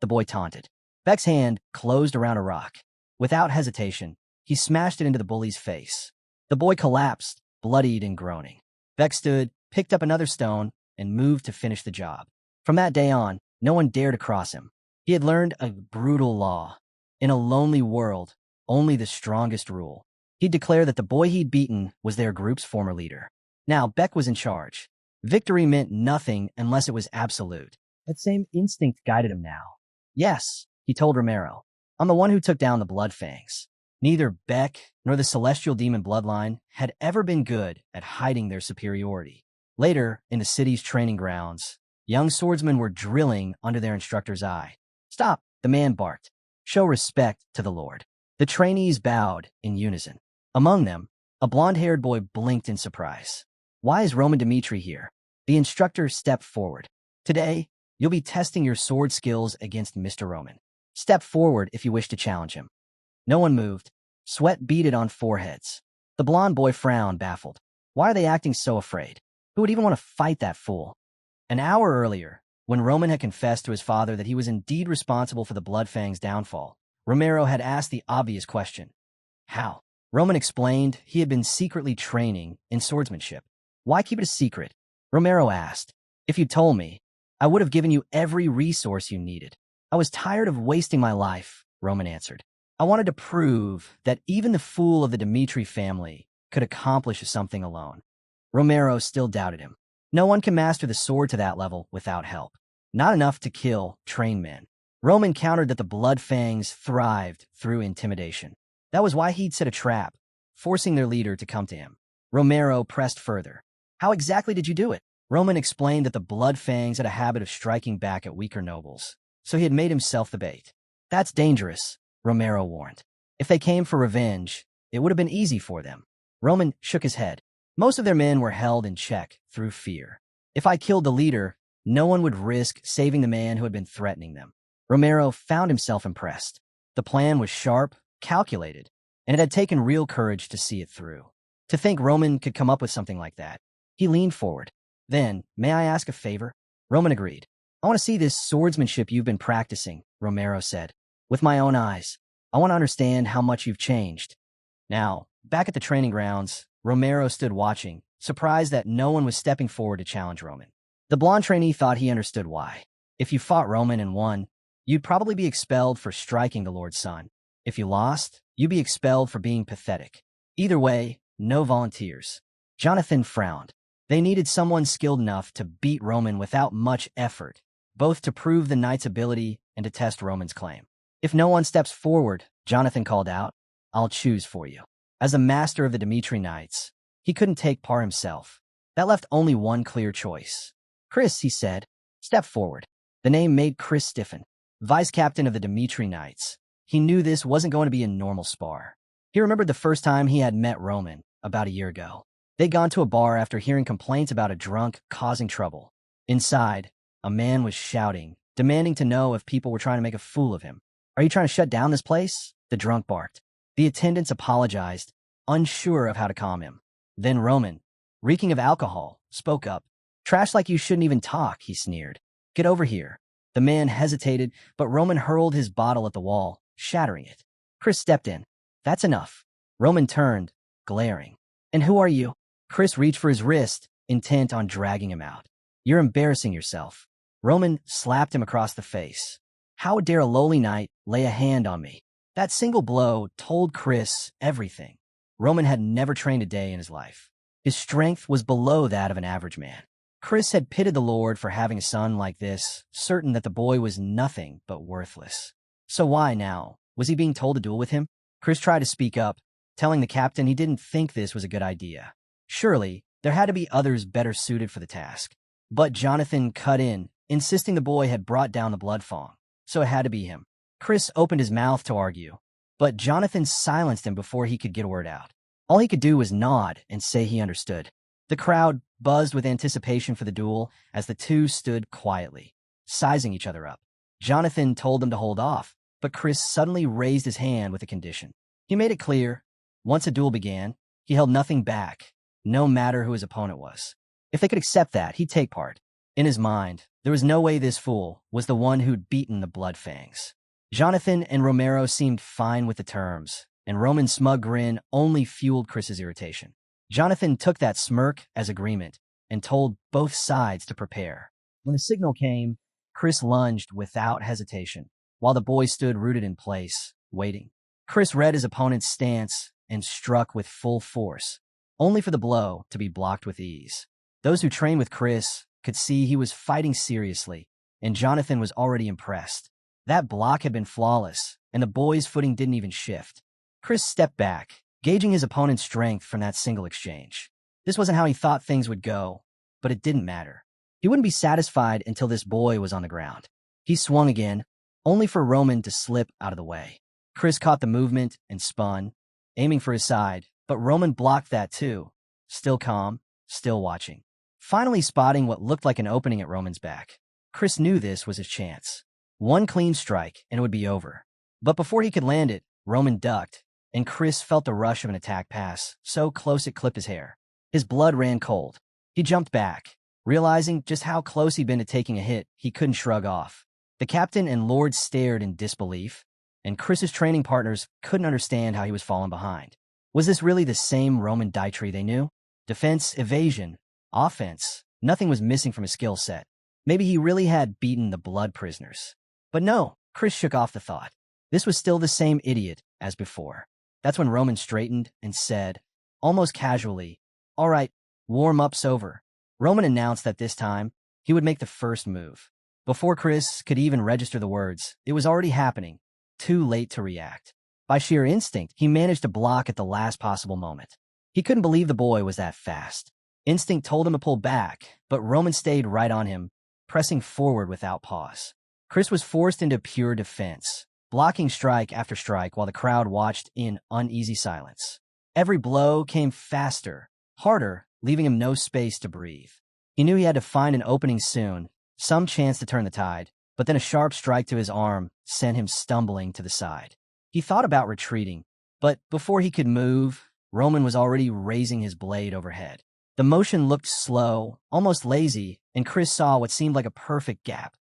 The boy taunted. Baek's hand closed around a rock. Without hesitation, he smashed it into the bully's face. The boy collapsed, bloodied and groaning. Baek stood, picked up another stone, and moved to finish the job. From that day on, no one dared to cross him. He had learned a brutal law. In a lonely world, only the strongest rule. He'd declare that the boy he'd beaten was their group's former leader. Now, Baek was in charge. Victory meant nothing unless it was absolute. That same instinct guided him now. Yes, he told Romero. I'm the one who took down the blood fangs. Neither Baek nor the celestial demon bloodline had ever been good at hiding their superiority. Later, in the city's training grounds, young swordsmen were drilling under their instructor's eye. Stop, the man barked. Show respect to the Lord. The trainees bowed in unison. Among them, a blonde-haired boy blinked in surprise. Why is Roman Dmitri here? The instructor stepped forward. Today, you'll be testing your sword skills against Mr. Roman. Step forward if you wish to challenge him. No one moved. Sweat beaded on foreheads. The blonde boy frowned, baffled. Why are they acting so afraid? Who would even want to fight that fool? An hour earlier, when Roman had confessed to his father that he was indeed responsible for the Bloodfang's downfall, Romero had asked the obvious question. How? Roman explained he had been secretly training in swordsmanship. Why keep it a secret? Romero asked. If you'd told me, I would have given you every resource you needed. I was tired of wasting my life, Roman answered. I wanted to prove that even the fool of the Dmitri family could accomplish something alone. Romero still doubted him. No one can master the sword to that level without help. Not enough to kill trained men. Roman countered that the blood fangs thrived through intimidation. That was why he'd set a trap, forcing their leader to come to him. Romero pressed further. How exactly did you do it? Roman explained that the blood fangs had a habit of striking back at weaker nobles, so he had made himself the bait. That's dangerous, Romero warned. If they came for revenge, it would have been easy for them. Roman shook his head. Most of their men were held in check through fear. If I killed the leader, no one would risk saving the man who had been threatening them. Romero found himself impressed. The plan was sharp, calculated, and it had taken real courage to see it through. To think Roman could come up with something like that. He leaned forward. Then, may I ask a favor? Roman agreed. I want to see this swordsmanship you've been practicing, Romero said. With my own eyes. I want to understand how much you've changed. Now, back at the training grounds, Romero stood watching, surprised that no one was stepping forward to challenge Roman. The blonde trainee thought he understood why. If you fought Roman and won, you'd probably be expelled for striking the Lord's son. If you lost, you'd be expelled for being pathetic. Either way, no volunteers. Jonathan frowned. They needed someone skilled enough to beat Roman without much effort, both to prove the knight's ability and to test Roman's claim. If no one steps forward, Jonathan called out, I'll choose for you. As a master of the Dmitri Knights, he couldn't take part himself. That left only one clear choice. Chris, he said, step forward. The name made Chris stiffen. Vice captain of the Dmitri Knights. He knew this wasn't going to be a normal spar. He remembered the first time he had met Roman, about a year ago. They'd gone to a bar after hearing complaints about a drunk causing trouble. Inside, a man was shouting, demanding to know if people were trying to make a fool of him. Are you trying to shut down this place? The drunk barked. The attendants apologized, unsure of how to calm him. Then Roman, reeking of alcohol, spoke up. Trash like you shouldn't even talk, he sneered. Get over here. The man hesitated, but Roman hurled his bottle at the wall, shattering it. Chris stepped in. That's enough. Roman turned, glaring. And who are you? Chris reached for his wrist, intent on dragging him out. You're embarrassing yourself. Roman slapped him across the face. How dare a lowly knight lay a hand on me? That single blow told Chris everything. Roman had never trained a day in his life. His strength was below that of an average man. Chris had pitied the Lord for having a son like this, certain that the boy was nothing but worthless. So why now? Was he being told to duel with him? Chris tried to speak up, telling the captain he didn't think this was a good idea. Surely, there had to be others better suited for the task. But Jonathan cut in, insisting the boy had brought down the blood fawn, so it had to be him. Chris opened his mouth to argue, but Jonathan silenced him before he could get a word out. All he could do was nod and say he understood. The crowd buzzed with anticipation for the duel as the two stood quietly, sizing each other up. Jonathan told them to hold off, but Chris suddenly raised his hand with a condition. He made it clear, once a duel began, he held nothing back, no matter who his opponent was. If they could accept that, he'd take part. In his mind, there was no way this fool was the one who'd beaten the Bloodfangs. Jonathan and Romero seemed fine with the terms, and Roman's smug grin only fueled Chris's irritation. Jonathan took that smirk as agreement and told both sides to prepare. When the signal came, Chris lunged without hesitation, while the boy stood rooted in place, waiting. Chris read his opponent's stance and struck with full force, only for the blow to be blocked with ease. Those who trained with Chris could see he was fighting seriously, and Jonathan was already impressed. That block had been flawless, and the boy's footing didn't even shift. Chris stepped back, gauging his opponent's strength from that single exchange. This wasn't how he thought things would go, but it didn't matter. He wouldn't be satisfied until this boy was on the ground. He swung again, only for Roman to slip out of the way. Chris caught the movement and spun, aiming for his side, but Roman blocked that too, still calm, still watching. Finally spotting what looked like an opening at Roman's back, Chris knew this was his chance. One clean strike, and it would be over. But before he could land it, Roman ducked, and Chris felt the rush of an attack pass, so close it clipped his hair. His blood ran cold. He jumped back, realizing just how close he'd been to taking a hit he couldn't shrug off. The captain and Lord stared in disbelief, and Chris's training partners couldn't understand how he was falling behind. Was this really the same Roman Daitri they knew? Defense, evasion, offense, nothing was missing from his skill set. Maybe he really had beaten the blood prisoners. But no, Chris shook off the thought. This was still the same idiot as before. That's when Roman straightened and said, almost casually, "All right, warm-up's over." Roman announced that this time, he would make the first move. Before Chris could even register the words, it was already happening, too late to react. By sheer instinct, he managed to block at the last possible moment. He couldn't believe the boy was that fast. Instinct told him to pull back, but Roman stayed right on him, pressing forward without pause. Chris was forced into pure defense, blocking strike after strike while the crowd watched in uneasy silence. Every blow came faster, harder, leaving him no space to breathe. He knew he had to find an opening soon, some chance to turn the tide, but then a sharp strike to his arm sent him stumbling to the side. He thought about retreating, but before he could move, Roman was already raising his blade overhead. The motion looked slow, almost lazy, and Chris saw what seemed like a perfect gap,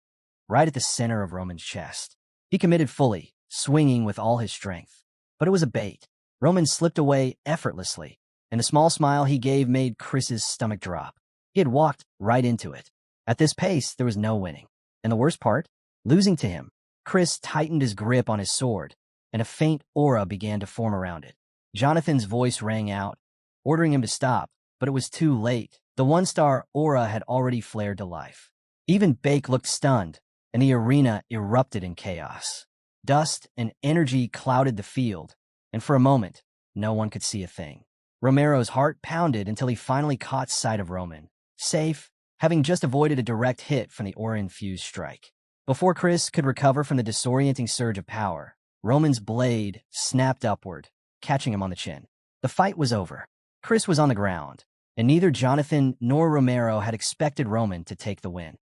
right at the center of Roman's chest. He committed fully, swinging with all his strength. But it was a bait. Roman slipped away effortlessly, and the small smile he gave made Chris's stomach drop. He had walked right into it. At this pace, there was no winning. And the worst part? Losing to him. Chris tightened his grip on his sword, and a faint aura began to form around it. Jonathan's voice rang out, ordering him to stop, but it was too late. The one-star aura had already flared to life. Even Bake looked stunned, and the arena erupted in chaos. Dust and energy clouded the field, and for a moment, no one could see a thing. Romero's heart pounded until he finally caught sight of Roman, safe, having just avoided a direct hit from the aura-infused strike. Before Chris could recover from the disorienting surge of power, Roman's blade snapped upward, catching him on the chin. The fight was over. Chris was on the ground, and neither Jonathan nor Romero had expected Roman to take the win.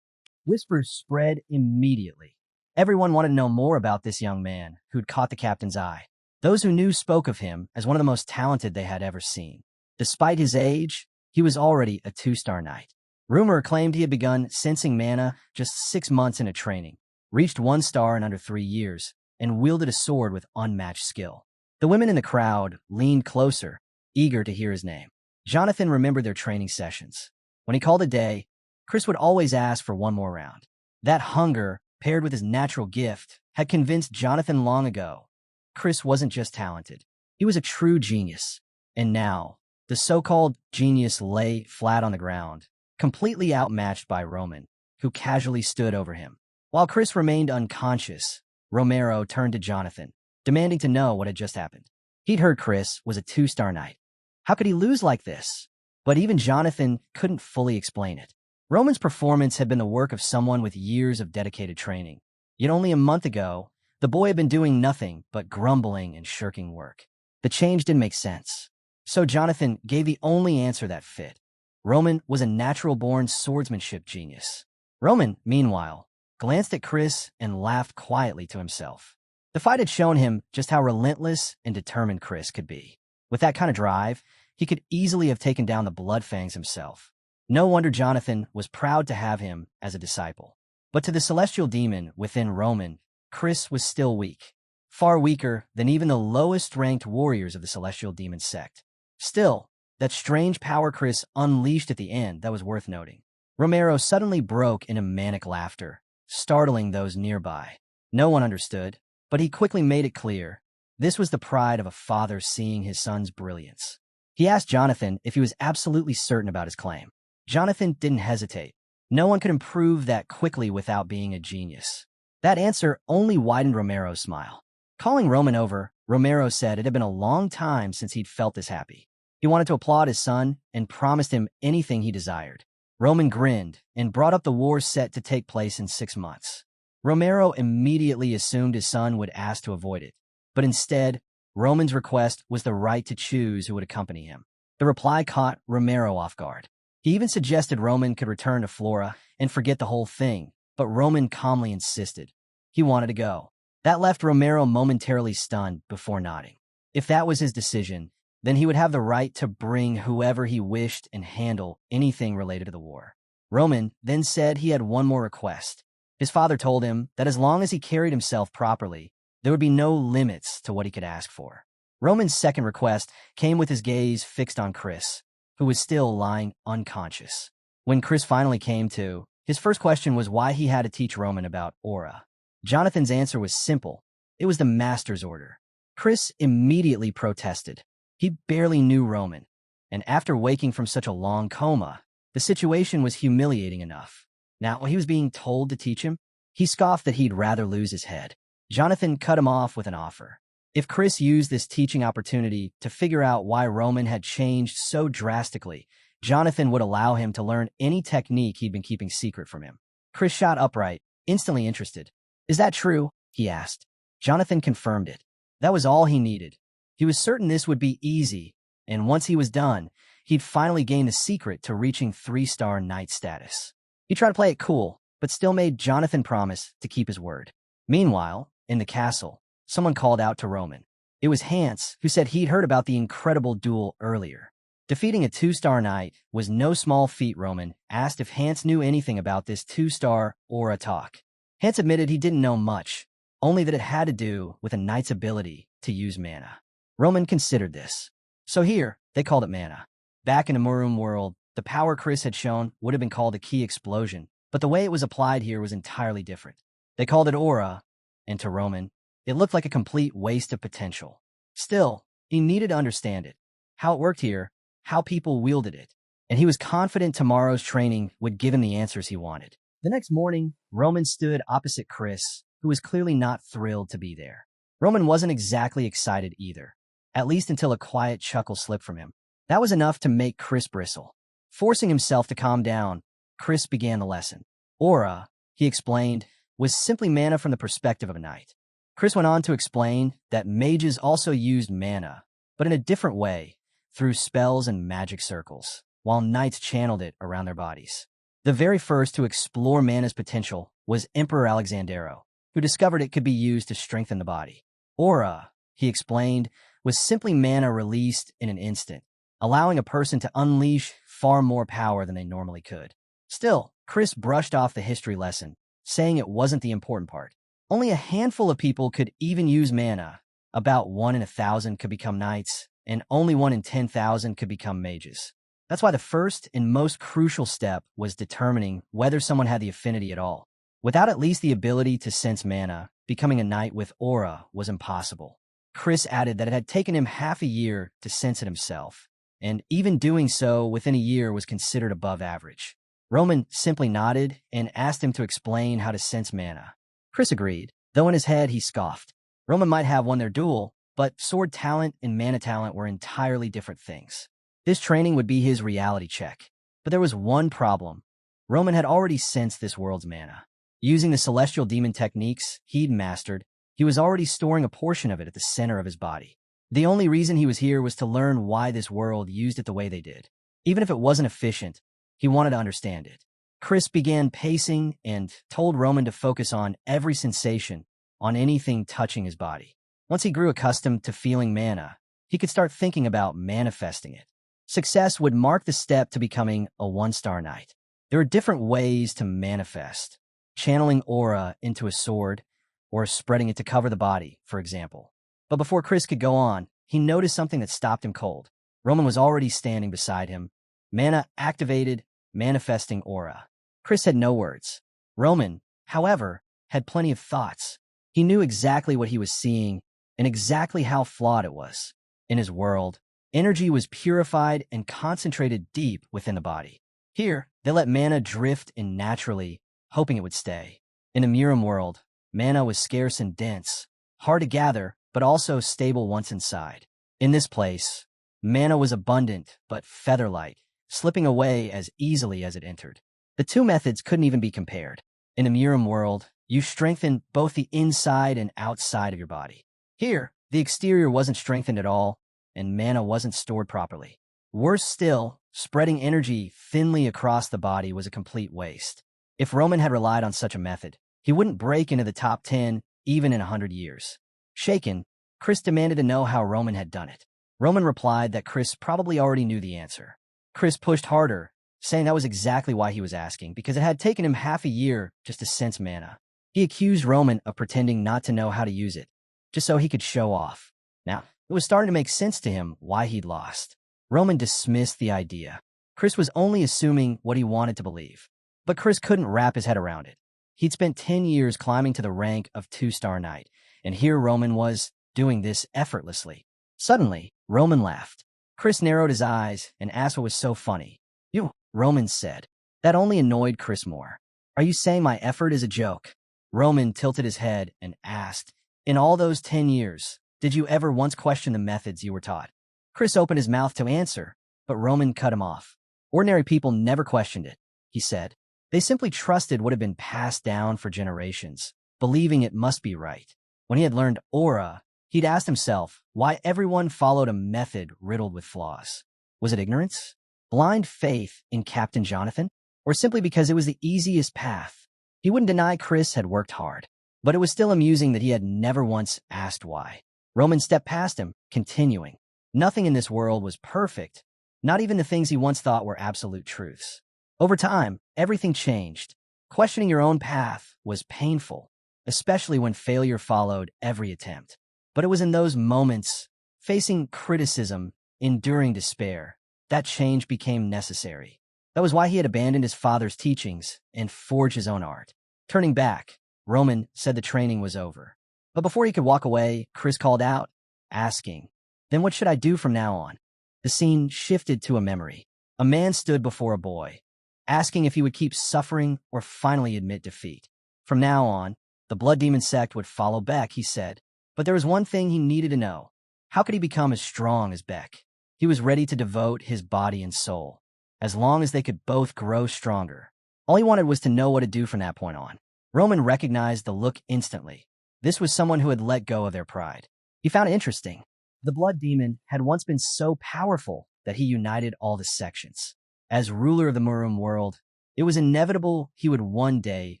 Whispers spread immediately. Everyone wanted to know more about this young man who'd caught the captain's eye. Those who knew spoke of him as one of the most talented they had ever seen. Despite his age, he was already a 2-star knight. Rumor claimed he had begun sensing mana just 6 months into training, reached 1 star in under 3 years, and wielded a sword with unmatched skill. The women in the crowd leaned closer, eager to hear his name. Jonathan remembered their training sessions. When he called a day, Chris would always ask for one more round. That hunger, paired with his natural gift, had convinced Jonathan long ago. Chris wasn't just talented. He was a true genius. And now, the so-called genius lay flat on the ground, completely outmatched by Roman, who casually stood over him. While Chris remained unconscious, Romero turned to Jonathan, demanding to know what had just happened. He'd heard Chris was a two-star knight. How could he lose like this? But even Jonathan couldn't fully explain it. Roman's performance had been the work of someone with years of dedicated training. Yet only a month ago, the boy had been doing nothing but grumbling and shirking work. The change didn't make sense. So Jonathan gave the only answer that fit. Roman was a natural-born swordsmanship genius. Roman, meanwhile, glanced at Chris and laughed quietly to himself. The fight had shown him just how relentless and determined Chris could be. With that kind of drive, he could easily have taken down the Bloodfangs himself. No wonder Jonathan was proud to have him as a disciple. But to the celestial demon within Roman, Chris was still weak, far weaker than even the lowest-ranked warriors of the celestial demon sect. Still, that strange power Chris unleashed at the end that was worth noting. Romero suddenly broke into manic laughter, startling those nearby. No one understood, but he quickly made it clear. This was the pride of a father seeing his son's brilliance. He asked Jonathan if he was absolutely certain about his claim. Jonathan didn't hesitate. No one could improve that quickly without being a genius. That answer only widened Romero's smile. Calling Roman over, Romero said it had been a long time since he'd felt this happy. He wanted to applaud his son and promised him anything he desired. Roman grinned and brought up the war set to take place in 6 months. Romero immediately assumed his son would ask to avoid it, but instead, Roman's request was the right to choose who would accompany him. The reply caught Romero off guard. He even suggested Roman could return to Flora and forget the whole thing, but Roman calmly insisted. He wanted to go. That left Romero momentarily stunned before nodding. If that was his decision, then he would have the right to bring whoever he wished and handle anything related to the war. Roman then said he had one more request. His father told him that as long as he carried himself properly, there would be no limits to what he could ask for. Roman's second request came with his gaze fixed on Chris, who was still lying unconscious. When Chris finally came to, his first question was why he had to teach Roman about aura. Jonathan's answer was simple. It was the master's order. Chris immediately protested. He barely knew Roman, and after waking from such a long coma, the situation was humiliating enough. Now, when he was being told to teach him, he scoffed that he'd rather lose his head. Jonathan cut him off with an offer. If Chris used this teaching opportunity to figure out why Roman had changed so drastically, Jonathan would allow him to learn any technique he'd been keeping secret from him. Chris shot upright, instantly interested. "Is that true?" he asked. Jonathan confirmed it. That was all he needed. He was certain this would be easy, and once he was done, he'd finally gain the secret to reaching 3-star knight status. He tried to play it cool, but still made Jonathan promise to keep his word. Meanwhile, in the castle, someone called out to Roman. It was Hans, who said he'd heard about the incredible duel earlier. Defeating a 2-star knight was no small feat. Roman asked if Hans knew anything about this 2-star aura talk. Hans admitted he didn't know much, only that it had to do with a knight's ability to use mana. Roman considered this. So here, they called it mana. Back in the Murum world, the power Chris had shown would have been called a key explosion, but the way it was applied here was entirely different. They called it aura, and to Roman, it looked like a complete waste of potential. Still, he needed to understand it, how it worked here, how people wielded it, and he was confident tomorrow's training would give him the answers he wanted. The next morning, Roman stood opposite Chris, who was clearly not thrilled to be there. Roman wasn't exactly excited either, at least until a quiet chuckle slipped from him. That was enough to make Chris bristle. Forcing himself to calm down, Chris began the lesson. Aura, he explained, was simply mana from the perspective of a knight. Chris went on to explain that mages also used mana, but in a different way, through spells and magic circles, while knights channeled it around their bodies. The very first to explore mana's potential was Emperor Alexandero, who discovered it could be used to strengthen the body. Aura, he explained, was simply mana released in an instant, allowing a person to unleash far more power than they normally could. Still, Chris brushed off the history lesson, saying it wasn't the important part. Only a handful of people could even use mana. About 1 in 1,000 could become knights, and only 1 in 10,000 could become mages. That's why the first and most crucial step was determining whether someone had the affinity at all. Without at least the ability to sense mana, becoming a knight with aura was impossible. Chris added that it had taken him half a year to sense it himself, and even doing so within a year was considered above average. Roman simply nodded and asked him to explain how to sense mana. Chris agreed, though in his head he scoffed. Roman might have won their duel, but sword talent and mana talent were entirely different things. This training would be his reality check. But there was one problem. Roman had already sensed this world's mana. Using the celestial demon techniques he'd mastered, he was already storing a portion of it at the center of his body. The only reason he was here was to learn why this world used it the way they did. Even if it wasn't efficient, he wanted to understand it. Chris began pacing and told Roman to focus on every sensation, on anything touching his body. Once he grew accustomed to feeling mana, he could start thinking about manifesting it. Success would mark the step to becoming a one-star knight. There are different ways to manifest. Channeling aura into a sword, or spreading it to cover the body, for example. But before Chris could go on, he noticed something that stopped him cold. Roman was already standing beside him. Mana activated, manifesting aura. Chris had no words. Roman, however, had plenty of thoughts. He knew exactly what he was seeing and exactly how flawed it was. In his world, energy was purified and concentrated deep within the body. Here, they let mana drift in naturally, hoping it would stay. In a Miram world, mana was scarce and dense, hard to gather, but also stable once inside. In this place, mana was abundant but feather-light, slipping away as easily as it entered. The two methods couldn't even be compared. In a Miram world, you strengthen both the inside and outside of your body. Here, the exterior wasn't strengthened at all, and mana wasn't stored properly. Worse still, spreading energy thinly across the body was a complete waste. If Roman had relied on such a method, he wouldn't break into the top 10 even in 100 years. Shaken, Chris demanded to know how Roman had done it. Roman replied that Chris probably already knew the answer. Chris pushed harder, saying that was exactly why he was asking, because it had taken him half a year just to sense mana. He accused Roman of pretending not to know how to use it, just so he could show off. Now, it was starting to make sense to him why he'd lost. Roman dismissed the idea. Chris was only assuming what he wanted to believe. But Chris couldn't wrap his head around it. He'd spent 10 years climbing to the rank of 2-star knight, and here Roman was doing this effortlessly. Suddenly, Roman laughed. Chris narrowed his eyes and asked what was so funny. "You," Roman said. That only annoyed Chris more. "Are you saying my effort is a joke?" Roman tilted his head and asked, "In all those 10 years, did you ever once question the methods you were taught?" Chris opened his mouth to answer, but Roman cut him off. "Ordinary people never questioned it," he said. They simply trusted what had been passed down for generations, believing it must be right. When he had learned aura, he'd asked himself why everyone followed a method riddled with flaws. Was it ignorance? Blind faith in Captain Jonathan? Or simply because it was the easiest path? He wouldn't deny Chris had worked hard, but it was still amusing that he had never once asked why. Roman stepped past him, continuing. Nothing in this world was perfect, not even the things he once thought were absolute truths. Over time, everything changed. Questioning your own path was painful, especially when failure followed every attempt. But it was in those moments, facing criticism, enduring despair, that change became necessary. That was why he had abandoned his father's teachings and forged his own art. Turning back, Roman said the training was over. But before he could walk away, Chris called out, asking, "Then what should I do from now on?" The scene shifted to a memory. A man stood before a boy, asking if he would keep suffering or finally admit defeat. From now on, the Blood Demon sect would follow Beck, he said. But there was one thing he needed to know. How could he become as strong as Beck? He was ready to devote his body and soul, as long as they could both grow stronger. All he wanted was to know what to do from that point on. Roman recognized the look instantly. This was someone who had let go of their pride. He found it interesting. The Blood Demon had once been so powerful that he united all the sections. As ruler of the Murum world, it was inevitable he would one day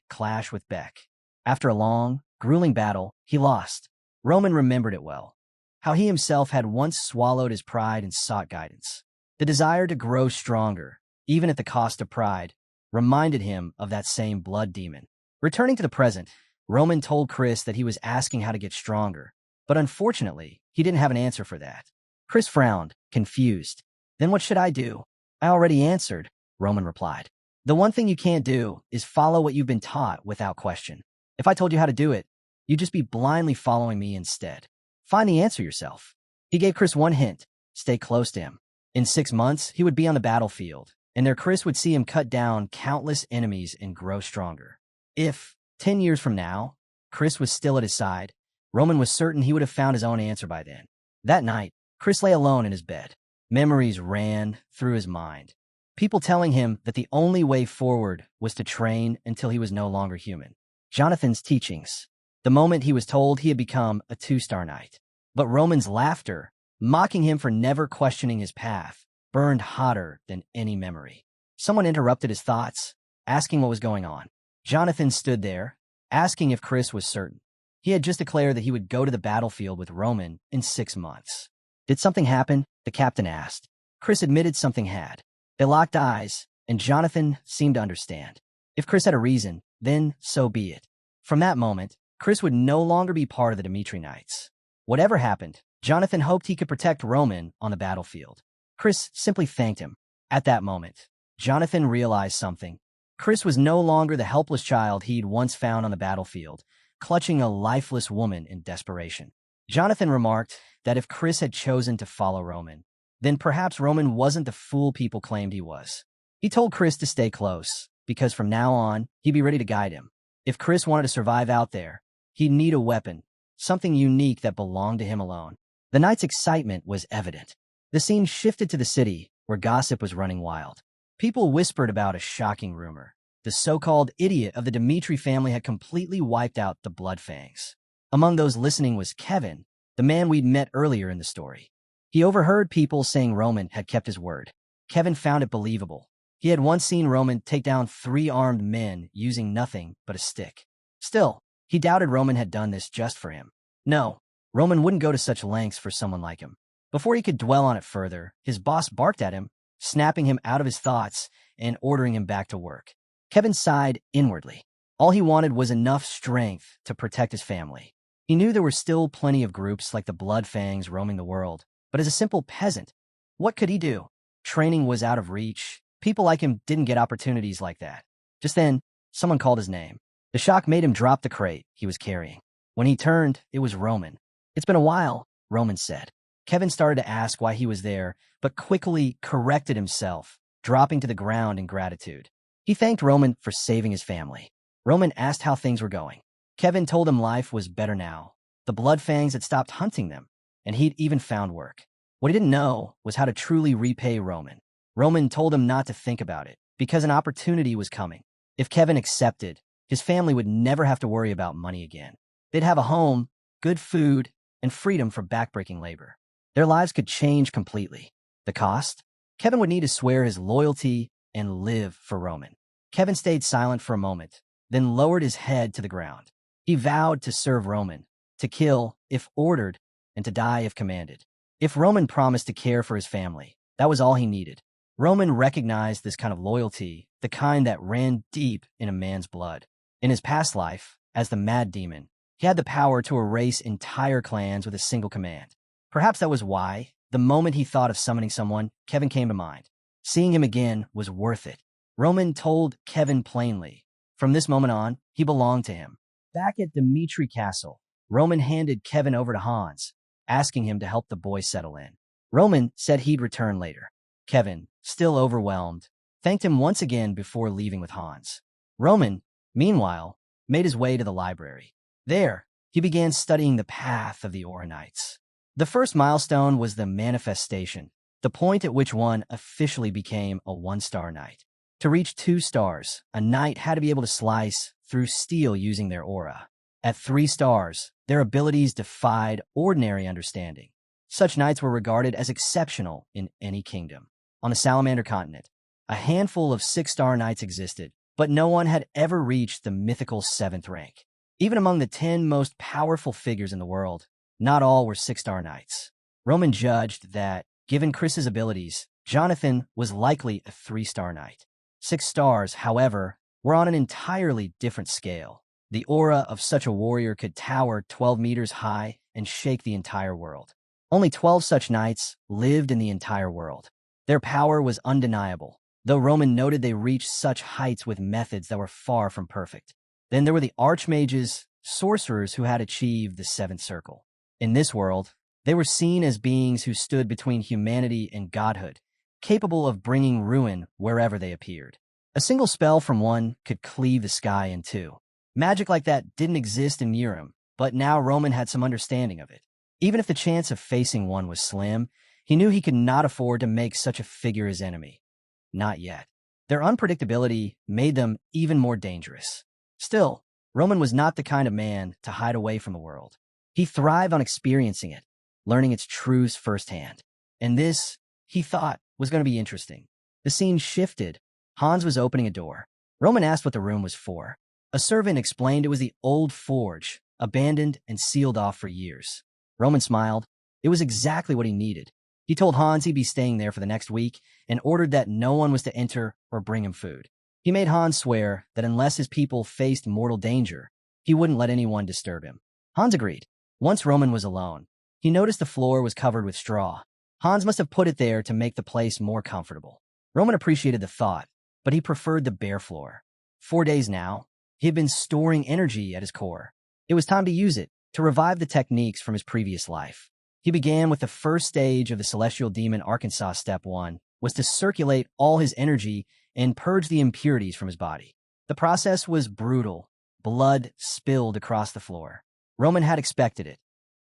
clash with Beck. After a long, grueling battle, he lost. Roman remembered it well. How he himself had once swallowed his pride and sought guidance. The desire to grow stronger, even at the cost of pride, reminded him of that same Blood Demon. Returning to the present, Roman told Chris that he was asking how to get stronger, but unfortunately, he didn't have an answer for that. Chris frowned, confused. "Then what should I do?" "I already answered," Roman replied. "The one thing you can't do is follow what you've been taught without question. If I told you how to do it, you'd just be blindly following me instead. Find the answer yourself. He gave Chris one hint: stay close to him. In 6 months, he would be on the battlefield, and there Chris would see him cut down countless enemies and grow stronger. If, 10 years from now, Chris was still at his side, Roman was certain he would have found his own answer by then. That night, Chris lay alone in his bed. Memories ran through his mind. People telling him that the only way forward was to train until he was no longer human. Jonathan's teachings. The moment he was told he had become a 2-star knight. But Roman's laughter, mocking him for never questioning his path, burned hotter than any memory. Someone interrupted his thoughts, asking what was going on. Jonathan stood there, asking if Chris was certain. He had just declared that he would go to the battlefield with Roman in 6 months. Did something happen? The captain asked. Chris admitted something had. They locked eyes, and Jonathan seemed to understand. If Chris had a reason, then so be it. From that moment, Chris would no longer be part of the Dimitri Knights. Whatever happened, Jonathan hoped he could protect Roman on the battlefield. Chris simply thanked him. At that moment, Jonathan realized something. Chris was no longer the helpless child he'd once found on the battlefield, clutching a lifeless woman in desperation. Jonathan remarked that if Chris had chosen to follow Roman, then perhaps Roman wasn't the fool people claimed he was. He told Chris to stay close, because from now on, he'd be ready to guide him. If Chris wanted to survive out there, he'd need a weapon, something unique that belonged to him alone. The night's excitement was evident. The scene shifted to the city, where gossip was running wild. People whispered about a shocking rumor. The so-called idiot of the Dimitri family had completely wiped out the Bloodfangs. Among those listening was Kevin, the man we'd met earlier in the story. He overheard people saying Roman had kept his word. Kevin found it believable. He had once seen Roman take down 3 armed men using nothing but a stick. Still, he doubted Roman had done this just for him. No, Roman wouldn't go to such lengths for someone like him. Before he could dwell on it further, his boss barked at him, snapping him out of his thoughts and ordering him back to work. Kevin sighed inwardly. All he wanted was enough strength to protect his family. He knew there were still plenty of groups like the Bloodfangs roaming the world, but as a simple peasant, what could he do? Training was out of reach. People like him didn't get opportunities like that. Just then, someone called his name. The shock made him drop the crate he was carrying. When he turned, it was Roman. "It's been a while," Roman said. Kevin started to ask why he was there, but quickly corrected himself, dropping to the ground in gratitude. He thanked Roman for saving his family. Roman asked how things were going. Kevin told him life was better now. The Bloodfangs had stopped hunting them, and he'd even found work. What he didn't know was how to truly repay Roman. Roman told him not to think about it, because an opportunity was coming. If Kevin accepted, his family would never have to worry about money again. They'd have a home, good food, and freedom from backbreaking labor. Their lives could change completely. The cost? Kevin would need to swear his loyalty and live for Roman. Kevin stayed silent for a moment, then lowered his head to the ground. He vowed to serve Roman, to kill if ordered, and to die if commanded. If Roman promised to care for his family, that was all he needed. Roman recognized this kind of loyalty, the kind that ran deep in a man's blood. In his past life, as the Mad Demon, he had the power to erase entire clans with a single command. Perhaps that was why, the moment he thought of summoning someone, Kevin came to mind. Seeing him again was worth it. Roman told Kevin plainly. From this moment on, he belonged to him. Back at Dimitri Castle, Roman handed Kevin over to Hans, asking him to help the boy settle in. Roman said he'd return later. Kevin, still overwhelmed, thanked him once again before leaving with Hans. Roman, meanwhile, made his way to the library. There, he began studying the path of the Aura Knights. The first milestone was the manifestation, the point at which one officially became a 1-star knight. To reach 2 stars, a knight had to be able to slice through steel using their aura. At 3 stars, their abilities defied ordinary understanding. Such knights were regarded as exceptional in any kingdom. On the Salamander continent, a handful of 6-star knights existed, but no one had ever reached the mythical 7th rank. Even among the 10 most powerful figures in the world, not all were 6-star knights. Roman judged that, given Chris's abilities, Jonathan was likely a 3-star knight. 6 stars, however, were on an entirely different scale. The aura of such a warrior could tower 12 meters high and shake the entire world. Only 12 such knights lived in the entire world. Their power was undeniable, though Roman noted they reached such heights with methods that were far from perfect. Then there were the archmages, sorcerers who had achieved the 7th circle. In this world, they were seen as beings who stood between humanity and godhood, capable of bringing ruin wherever they appeared. A single spell from one could cleave the sky in two. Magic like that didn't exist in Urim, but now Roman had some understanding of it. Even if the chance of facing one was slim, he knew he could not afford to make such a figure his enemy. Not yet. Their unpredictability made them even more dangerous. Still, Roman was not the kind of man to hide away from the world. He thrived on experiencing it, learning its truths firsthand. And this, he thought, was going to be interesting. The scene shifted. Hans was opening a door. Roman asked what the room was for. A servant explained it was the old forge, abandoned and sealed off for years. Roman smiled. It was exactly what he needed. He told Hans he'd be staying there for the next week and ordered that no one was to enter or bring him food. He made Hans swear that unless his people faced mortal danger, he wouldn't let anyone disturb him. Hans agreed. Once Roman was alone, he noticed the floor was covered with straw. Hans must have put it there to make the place more comfortable. Roman appreciated the thought, but he preferred the bare floor. 4 days now, he had been storing energy at his core. It was time to use it to revive the techniques from his previous life. He began with the first stage of the Celestial Demon Arkansas. Step 1 was to circulate all his energy and purge the impurities from his body. The process was brutal. Blood spilled across the floor. Roman had expected it.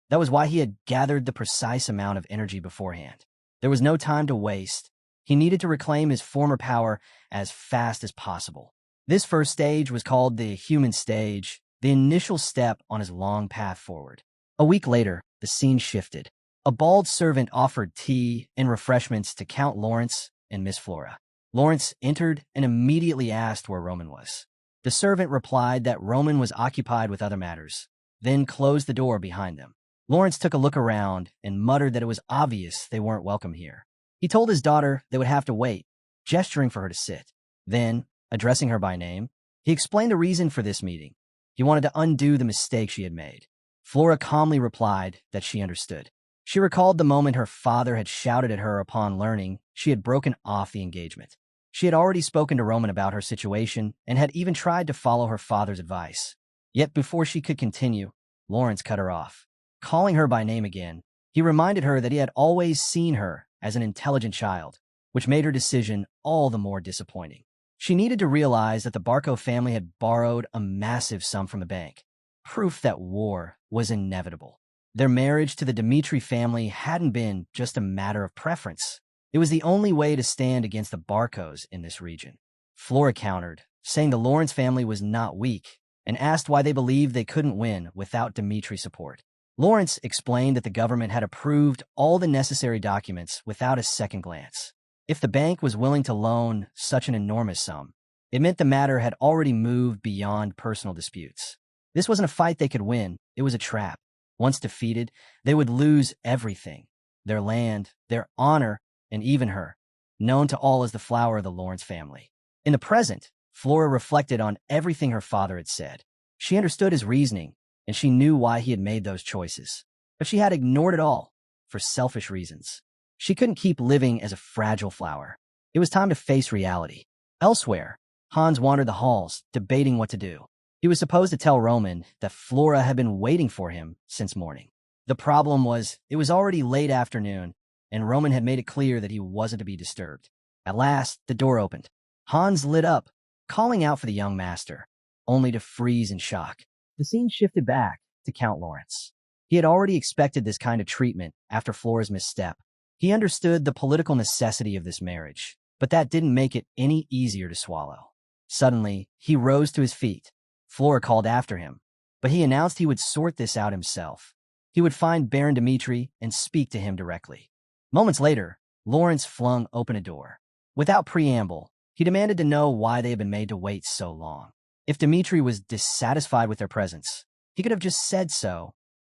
That was why he had gathered the precise amount of energy beforehand. There was no time to waste. He needed to reclaim his former power as fast as possible. This first stage was called the human stage, the initial step on his long path forward. A week later, the scene shifted. A bald servant offered tea and refreshments to Count Lawrence and Miss Flora. Lawrence entered and immediately asked where Roman was. The servant replied that Roman was occupied with other matters, then closed the door behind them. Lawrence took a look around and muttered that it was obvious they weren't welcome here. He told his daughter they would have to wait, gesturing for her to sit. Then, addressing her by name, he explained the reason for this meeting. He wanted to undo the mistake she had made. Flora calmly replied that she understood. She recalled the moment her father had shouted at her upon learning she had broken off the engagement. She had already spoken to Roman about her situation and had even tried to follow her father's advice. Yet before she could continue, Lawrence cut her off. Calling her by name again, he reminded her that he had always seen her as an intelligent child, which made her decision all the more disappointing. She needed to realize that the Barco family had borrowed a massive sum from the bank, proof that war was inevitable. Their marriage to the Dmitri family hadn't been just a matter of preference. It was the only way to stand against the Barcos in this region. Flora countered, saying the Lawrence family was not weak, and asked why they believed they couldn't win without Dmitri support. Lawrence explained that the government had approved all the necessary documents without a second glance. If the bank was willing to loan such an enormous sum, it meant the matter had already moved beyond personal disputes. This wasn't a fight they could win, it was a trap. Once defeated, they would lose everything: their land, their honor, and even her, known to all as the flower of the Lawrence family. In the present, Flora reflected on everything her father had said. She understood his reasoning, and she knew why he had made those choices. But she had ignored it all for selfish reasons. She couldn't keep living as a fragile flower. It was time to face reality. Elsewhere, Hans wandered the halls, debating what to do. He was supposed to tell Roman that Flora had been waiting for him since morning. The problem was, it was already late afternoon, and Roman had made it clear that he wasn't to be disturbed. At last, the door opened. Hans lit up, calling out for the young master, only to freeze in shock. The scene shifted back to Count Lawrence. He had already expected this kind of treatment after Flora's misstep. He understood the political necessity of this marriage, but that didn't make it any easier to swallow. Suddenly, he rose to his feet. Flora called after him, but he announced he would sort this out himself. He would find Baron Dmitri and speak to him directly. Moments later, Lawrence flung open a door. Without preamble, he demanded to know why they had been made to wait so long. If Dmitri was dissatisfied with their presence, he could have just said so.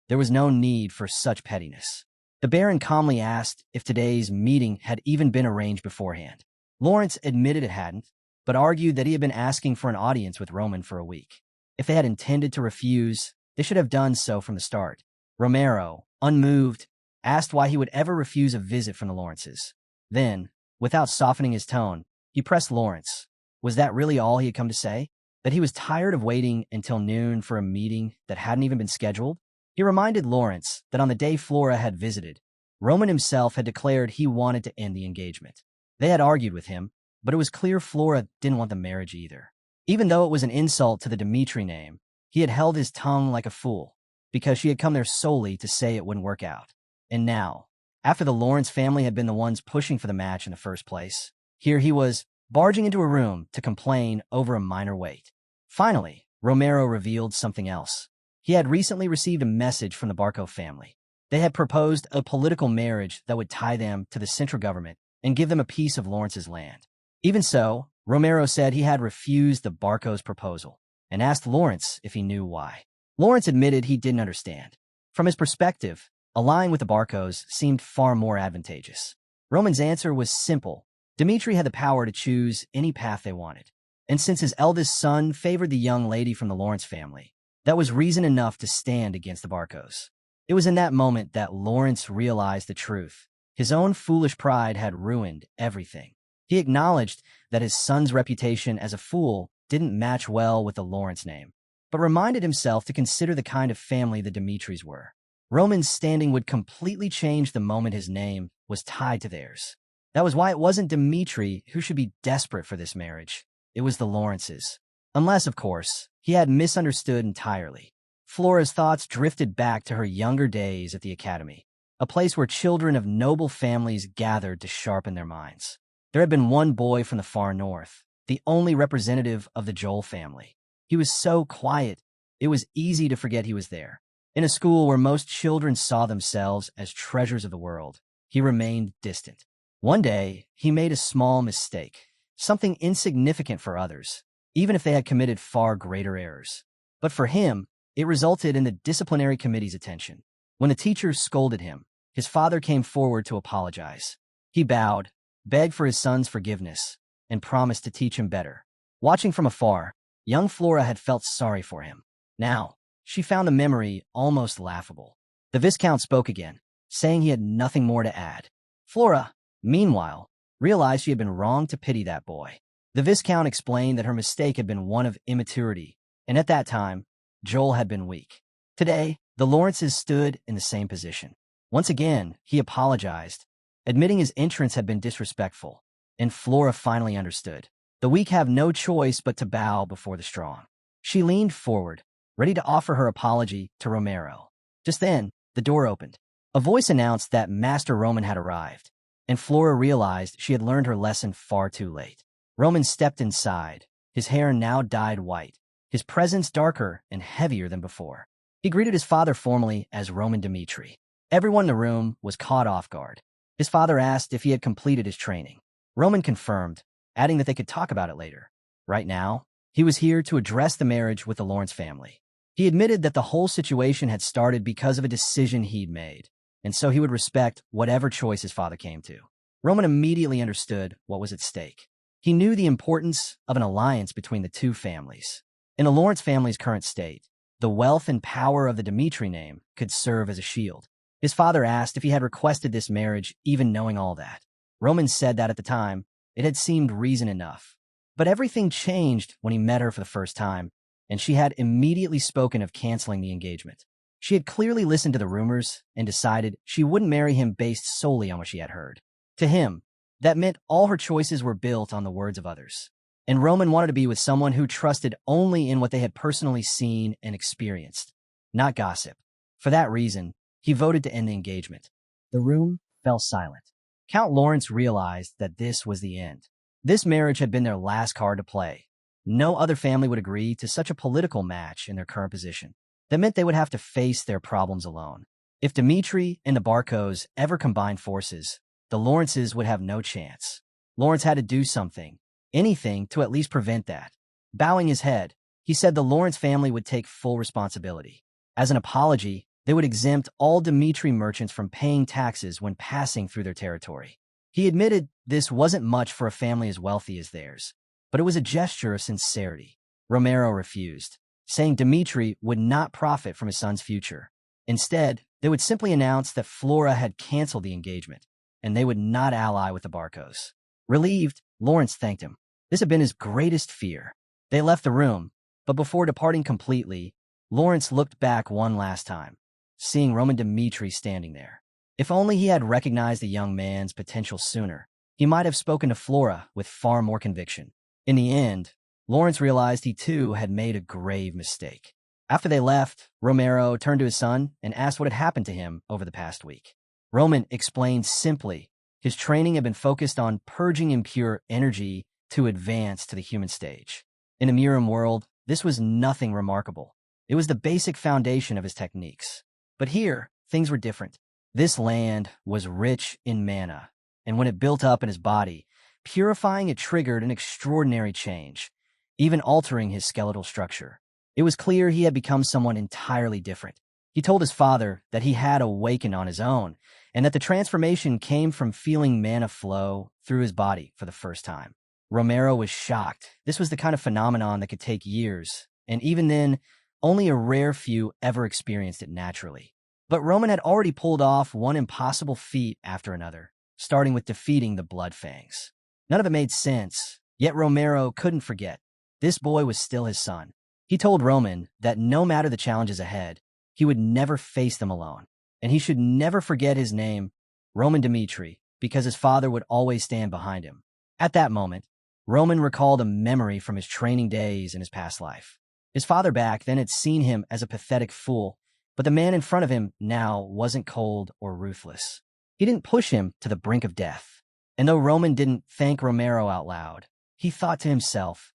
There was no need for such pettiness. The Baron calmly asked if today's meeting had even been arranged beforehand. Lawrence admitted it hadn't, but argued that he had been asking for an audience with Roman for a week. If they had intended to refuse, they should have done so from the start. Romero, unmoved, asked why he would ever refuse a visit from the Lawrences. Then, without softening his tone, he pressed Lawrence. Was that really all he had come to say? That he was tired of waiting until noon for a meeting that hadn't even been scheduled? He reminded Lawrence that on the day Flora had visited, Roman himself had declared he wanted to end the engagement. They had argued with him, but it was clear Flora didn't want the marriage either. Even though it was an insult to the Dmitri name, he had held his tongue like a fool, because she had come there solely to say it wouldn't work out. And now, after the Lawrence family had been the ones pushing for the match in the first place, here he was, barging into a room to complain over a minor weight. Finally, Romero revealed something else. He had recently received a message from the Barco family. They had proposed a political marriage that would tie them to the central government and give them a piece of Lawrence's land. Even so, Romero said he had refused the Barcos' proposal and asked Lawrence if he knew why. Lawrence admitted he didn't understand. From his perspective, allying with the Barcos seemed far more advantageous. Roman's answer was simple. Dmitri had the power to choose any path they wanted. And since his eldest son favored the young lady from the Lawrence family, that was reason enough to stand against the Barcos. It was in that moment that Lawrence realized the truth. His own foolish pride had ruined everything. He acknowledged that his son's reputation as a fool didn't match well with the Lawrence name, but reminded himself to consider the kind of family the Dimitris were. Roman's standing would completely change the moment his name was tied to theirs. That was why it wasn't Dmitri who should be desperate for this marriage. It was the Lawrences. Unless, of course, he had misunderstood entirely. Flora's thoughts drifted back to her younger days at the academy, a place where children of noble families gathered to sharpen their minds. There had been one boy from the far north, the only representative of the Joel family. He was so quiet, it was easy to forget he was there. In a school where most children saw themselves as treasures of the world, he remained distant. One day, he made a small mistake, something insignificant for others, even if they had committed far greater errors. But for him, it resulted in the disciplinary committee's attention. When the teacher scolded him, his father came forward to apologize. He bowed, begged for his son's forgiveness, and promised to teach him better. Watching from afar, young Flora had felt sorry for him. Now, she found the memory almost laughable. The Viscount spoke again, saying he had nothing more to add. Flora, meanwhile, realized she had been wrong to pity that boy. The Viscount explained that her mistake had been one of immaturity, and at that time, Joel had been weak. Today, the Lawrences stood in the same position. Once again, he apologized, admitting his entrance had been disrespectful, and Flora finally understood. The weak have no choice but to bow before the strong. She leaned forward, ready to offer her apology to Romero. Just then, the door opened. A voice announced that Master Roman had arrived, and Flora realized she had learned her lesson far too late. Roman stepped inside, his hair now dyed white, his presence darker and heavier than before. He greeted his father formally as Roman Dmitri. Everyone in the room was caught off guard. His father asked if he had completed his training. Roman confirmed, adding that they could talk about it later. Right now, he was here to address the marriage with the Lawrence family. He admitted that the whole situation had started because of a decision he'd made, and so he would respect whatever choice his father came to. Roman immediately understood what was at stake. He knew the importance of an alliance between the two families. In the Lawrence family's current state, the wealth and power of the Dmitri name could serve as a shield. His father asked if he had requested this marriage even knowing all that. Roman said that at the time, it had seemed reason enough. But everything changed when he met her for the first time, and she had immediately spoken of canceling the engagement. She had clearly listened to the rumors and decided she wouldn't marry him based solely on what she had heard. To him, that meant all her choices were built on the words of others. And Roman wanted to be with someone who trusted only in what they had personally seen and experienced, not gossip. For that reason, he voted to end the engagement. The room fell silent. Count Lawrence realized that this was the end. This marriage had been their last card to play. No other family would agree to such a political match in their current position. That meant they would have to face their problems alone. If Dmitri and the Barcos ever combined forces, the Lawrences would have no chance. Lawrence had to do something, anything to at least prevent that. Bowing his head, he said the Lawrence family would take full responsibility. As an apology, they would exempt all Dmitri merchants from paying taxes when passing through their territory. He admitted this wasn't much for a family as wealthy as theirs, but it was a gesture of sincerity. Romero refused, saying Dmitri would not profit from his son's future. Instead, they would simply announce that Flora had canceled the engagement, and they would not ally with the Barcos. Relieved, Lawrence thanked him. This had been his greatest fear. They left the room, but before departing completely, Lawrence looked back one last time. seeing Roman Dmitri standing there. If only he had recognized the young man's potential sooner, he might have spoken to Flora with far more conviction. In the end, Lawrence realized he too had made a grave mistake. After they left, Romero turned to his son and asked what had happened to him over the past week. Roman explained simply his training had been focused on purging impure energy to advance to the human stage. In the Miram world, this was nothing remarkable. It was the basic foundation of his techniques. But here, things were different. This land was rich in mana, and when it built up in his body, purifying it triggered an extraordinary change, even altering his skeletal structure. It was clear he had become someone entirely different. He told his father that he had awakened on his own, and that the transformation came from feeling mana flow through his body for the first time. Romero was shocked. This was the kind of phenomenon that could take years, and even then, only a rare few ever experienced it naturally. But Roman had already pulled off one impossible feat after another, starting with defeating the Blood Fangs. None of it made sense, yet Romero couldn't forget. This boy was still his son. He told Roman that no matter the challenges ahead, he would never face them alone, and he should never forget his name, Roman Dmitri, because his father would always stand behind him. At that moment, Roman recalled a memory from his training days in his past life. His father back then had seen him as a pathetic fool, but the man in front of him now wasn't cold or ruthless. He didn't push him to the brink of death. And though Roman didn't thank Romero out loud, he thought to himself,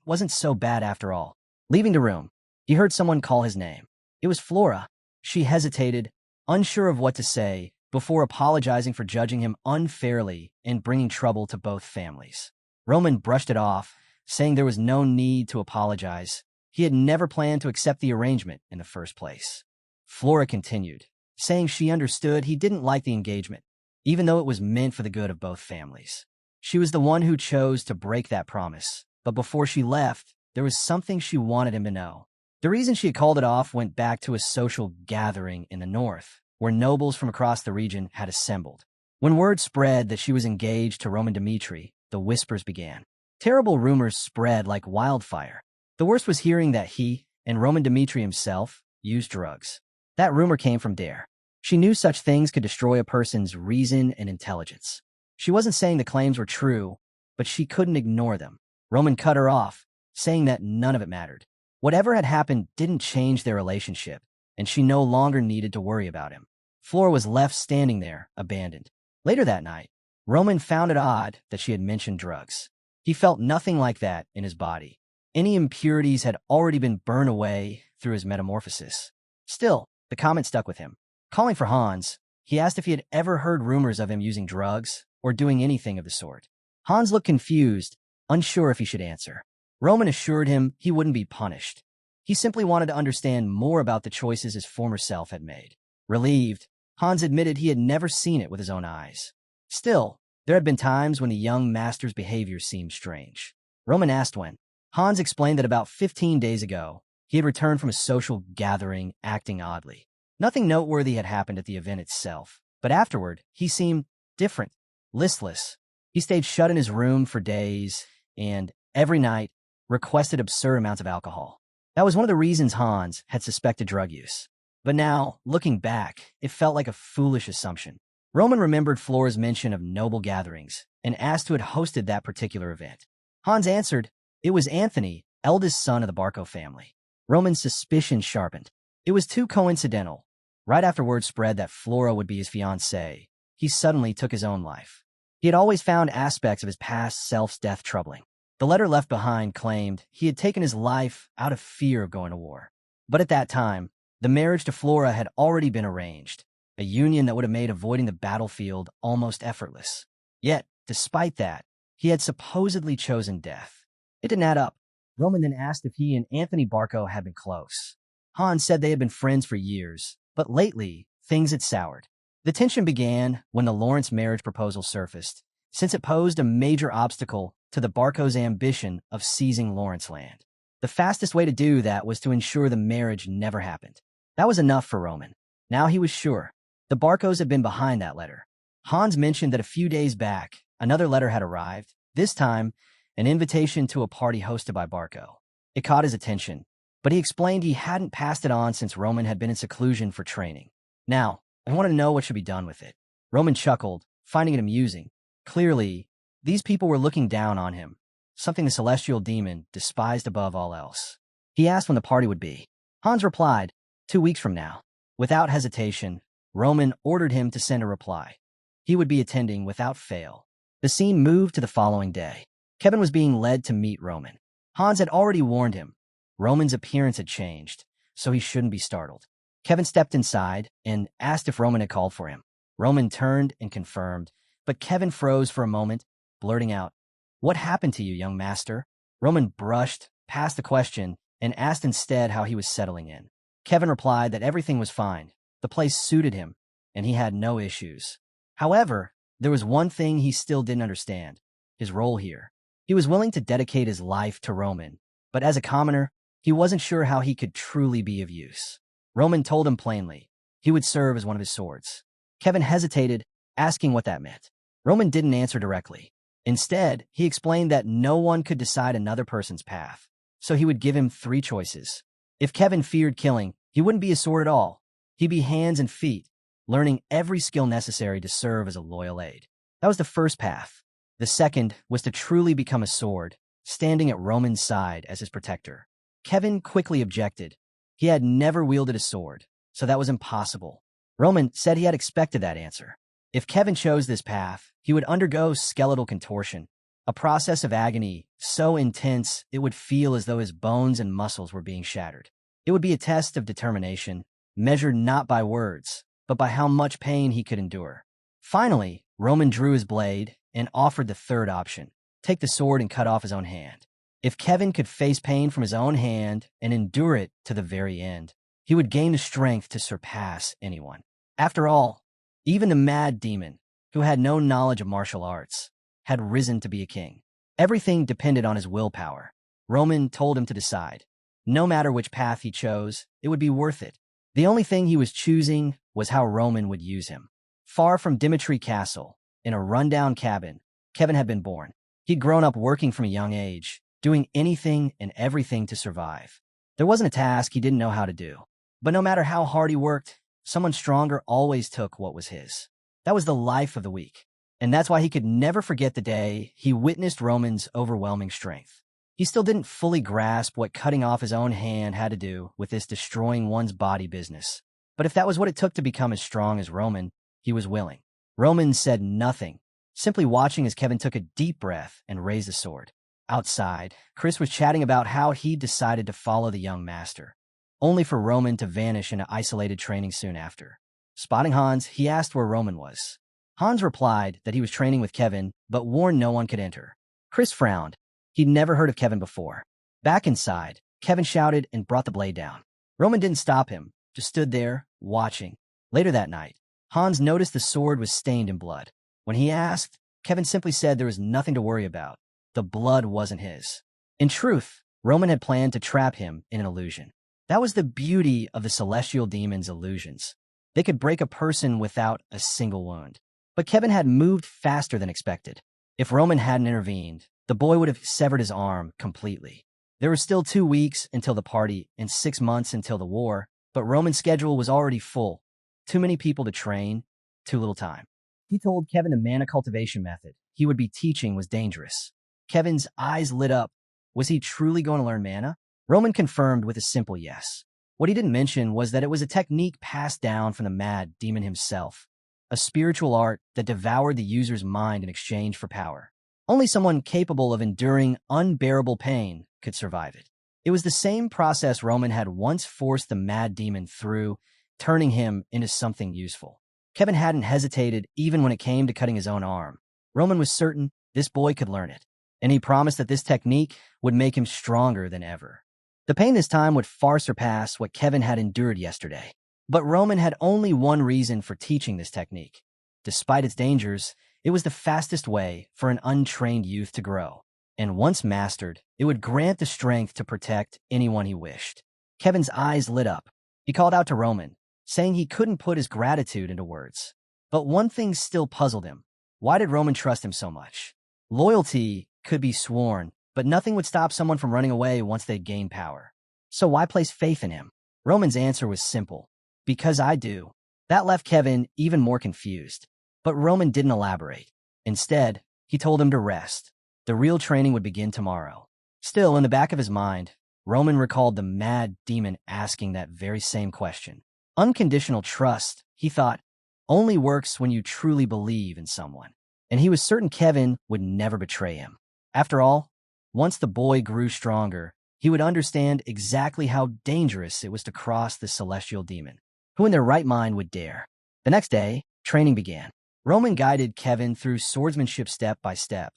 it wasn't so bad after all. Leaving the room, he heard someone call his name. It was Flora. She hesitated, unsure of what to say, before apologizing for judging him unfairly and bringing trouble to both families. Roman brushed it off, saying there was no need to apologize. He had never planned to accept the arrangement in the first place. Flora continued, saying she understood he didn't like the engagement, even though it was meant for the good of both families. She was the one who chose to break that promise, but before she left, there was something she wanted him to know. The reason she had called it off went back to a social gathering in the north, where nobles from across the region had assembled. When word spread that she was engaged to Roman Dmitri, the whispers began. Terrible rumors spread like wildfire. The worst was hearing that he, and Roman Dmitri himself, used drugs. That rumor came from Dare. She knew such things could destroy a person's reason and intelligence. She wasn't saying the claims were true, but she couldn't ignore them. Roman cut her off, saying that none of it mattered. Whatever had happened didn't change their relationship, and she no longer needed to worry about him. Flora was left standing there, abandoned. Later that night, Roman found it odd that she had mentioned drugs. He felt nothing like that in his body. Any impurities had already been burned away through his metamorphosis. Still, the comment stuck with him. Calling for Hans, he asked if he had ever heard rumors of him using drugs or doing anything of the sort. Hans looked confused, unsure if he should answer. Roman assured him he wouldn't be punished. He simply wanted to understand more about the choices his former self had made. Relieved, Hans admitted he had never seen it with his own eyes. Still, there had been times when the young master's behavior seemed strange. Roman asked when. Hans explained that about 15 days ago, he had returned from a social gathering acting oddly. Nothing noteworthy had happened at the event itself, but afterward, he seemed different, listless. He stayed shut in his room for days and, every night, requested absurd amounts of alcohol. That was one of the reasons Hans had suspected drug use. But now, looking back, it felt like a foolish assumption. Roman remembered Flora's mention of noble gatherings and asked who had hosted that particular event. Hans answered, it was Anthony, eldest son of the Barco family. Roman's suspicion sharpened. It was too coincidental. Right after word spread that Flora would be his fiancée, he suddenly took his own life. He had always found aspects of his past self's death troubling. The letter left behind claimed he had taken his life out of fear of going to war. But at that time, the marriage to Flora had already been arranged, a union that would have made avoiding the battlefield almost effortless. Yet, despite that, he had supposedly chosen death. It didn't add up. Roman then asked if he and Anthony Barco had been close. Hans said they had been friends for years, but lately, things had soured. The tension began when the Lawrence marriage proposal surfaced, since it posed a major obstacle to the Barcos' ambition of seizing Lawrence land. The fastest way to do that was to ensure the marriage never happened. That was enough for Roman. Now he was sure. The Barcos had been behind that letter. Hans mentioned that a few days back, another letter had arrived, this time, an invitation to a party hosted by Barco. It caught his attention, but he explained he hadn't passed it on since Roman had been in seclusion for training. Now, I wanted to know what should be done with it. Roman chuckled, finding it amusing. Clearly, these people were looking down on him, something the celestial demon despised above all else. He asked when the party would be. Hans replied, 2 weeks from now. Without hesitation, Roman ordered him to send a reply. He would be attending without fail. The scene moved to the following day. Kevin was being led to meet Roman. Hans had already warned him. Roman's appearance had changed, so he shouldn't be startled. Kevin stepped inside and asked if Roman had called for him. Roman turned and confirmed, but Kevin froze for a moment, blurting out, "What happened to you, young master?" Roman brushed past the question and asked instead how he was settling in. Kevin replied that everything was fine. The place suited him, and he had no issues. However, there was one thing he still didn't understand: his role here. He was willing to dedicate his life to Roman, but as a commoner, he wasn't sure how he could truly be of use. Roman told him plainly he would serve as one of his swords. Kevin hesitated, asking what that meant. Roman didn't answer directly. Instead, he explained that no one could decide another person's path, so he would give him 3 choices. If Kevin feared killing, he wouldn't be a sword at all. He'd be hands and feet, learning every skill necessary to serve as a loyal aide. That was the first path. The second was to truly become a sword, standing at Roman's side as his protector. Kevin quickly objected. He had never wielded a sword, so that was impossible. Roman said he had expected that answer. If Kevin chose this path, he would undergo skeletal contortion, a process of agony so intense it would feel as though his bones and muscles were being shattered. It would be a test of determination, measured not by words, but by how much pain he could endure. Finally, Roman drew his blade and offered the third option: take the sword and cut off his own hand. If Kevin could face pain from his own hand and endure it to the very end, he would gain the strength to surpass anyone. After all, even the mad demon, who had no knowledge of martial arts, had risen to be a king. Everything depended on his willpower. Roman told him to decide. No matter which path he chose, it would be worth it. The only thing he was choosing was how Roman would use him. Far from Dimitri Castle, in a rundown cabin, Kevin had been born. He'd grown up working from a young age, doing anything and everything to survive. There wasn't a task he didn't know how to do. But no matter how hard he worked, someone stronger always took what was his. That was the life of the week. And that's why he could never forget the day he witnessed Roman's overwhelming strength. He still didn't fully grasp what cutting off his own hand had to do with this destroying one's body business. But if that was what it took to become as strong as Roman, he was willing. Roman said nothing, simply watching as Kevin took a deep breath and raised the sword. Outside, Chris was chatting about how he'd decided to follow the young master, only for Roman to vanish into isolated training soon after. Spotting Hans, he asked where Roman was. Hans replied that he was training with Kevin, but warned no one could enter. Chris frowned. He'd never heard of Kevin before. Back inside, Kevin shouted and brought the blade down. Roman didn't stop him, just stood there, watching. Later that night, Hans noticed the sword was stained in blood. When he asked, Kevin simply said there was nothing to worry about. The blood wasn't his. In truth, Roman had planned to trap him in an illusion. That was the beauty of the celestial demon's illusions. They could break a person without a single wound. But Kevin had moved faster than expected. If Roman hadn't intervened, the boy would have severed his arm completely. There were still 2 weeks until the party and 6 months until the war, but Roman's schedule was already full. Too many people to train, too little time. He told Kevin the mana cultivation method he would be teaching was dangerous. Kevin's eyes lit up. Was he truly going to learn mana? Roman confirmed with a simple yes. What he didn't mention was that it was a technique passed down from the mad demon himself, a spiritual art that devoured the user's mind in exchange for power. Only someone capable of enduring unbearable pain could survive it. It was the same process Roman had once forced the mad demon through, turning him into something useful. Kevin hadn't hesitated even when it came to cutting his own arm. Roman was certain this boy could learn it, and he promised that this technique would make him stronger than ever. The pain this time would far surpass what Kevin had endured yesterday. But Roman had only one reason for teaching this technique. Despite its dangers, it was the fastest way for an untrained youth to grow. And once mastered, it would grant the strength to protect anyone he wished. Kevin's eyes lit up. He called out to Roman, saying he couldn't put his gratitude into words. But one thing still puzzled him. Why did Roman trust him so much? Loyalty could be sworn, but nothing would stop someone from running away once they'd gained power. So why place faith in him? Roman's answer was simple. Because I do. That left Kevin even more confused. But Roman didn't elaborate. Instead, he told him to rest. The real training would begin tomorrow. Still, in the back of his mind, Roman recalled the mad demon asking that very same question. Unconditional trust, he thought, only works when you truly believe in someone. And he was certain Kevin would never betray him. After all, once the boy grew stronger, he would understand exactly how dangerous it was to cross the celestial demon. Who in their right mind would dare? The next day, training began. Roman guided Kevin through swordsmanship step by step,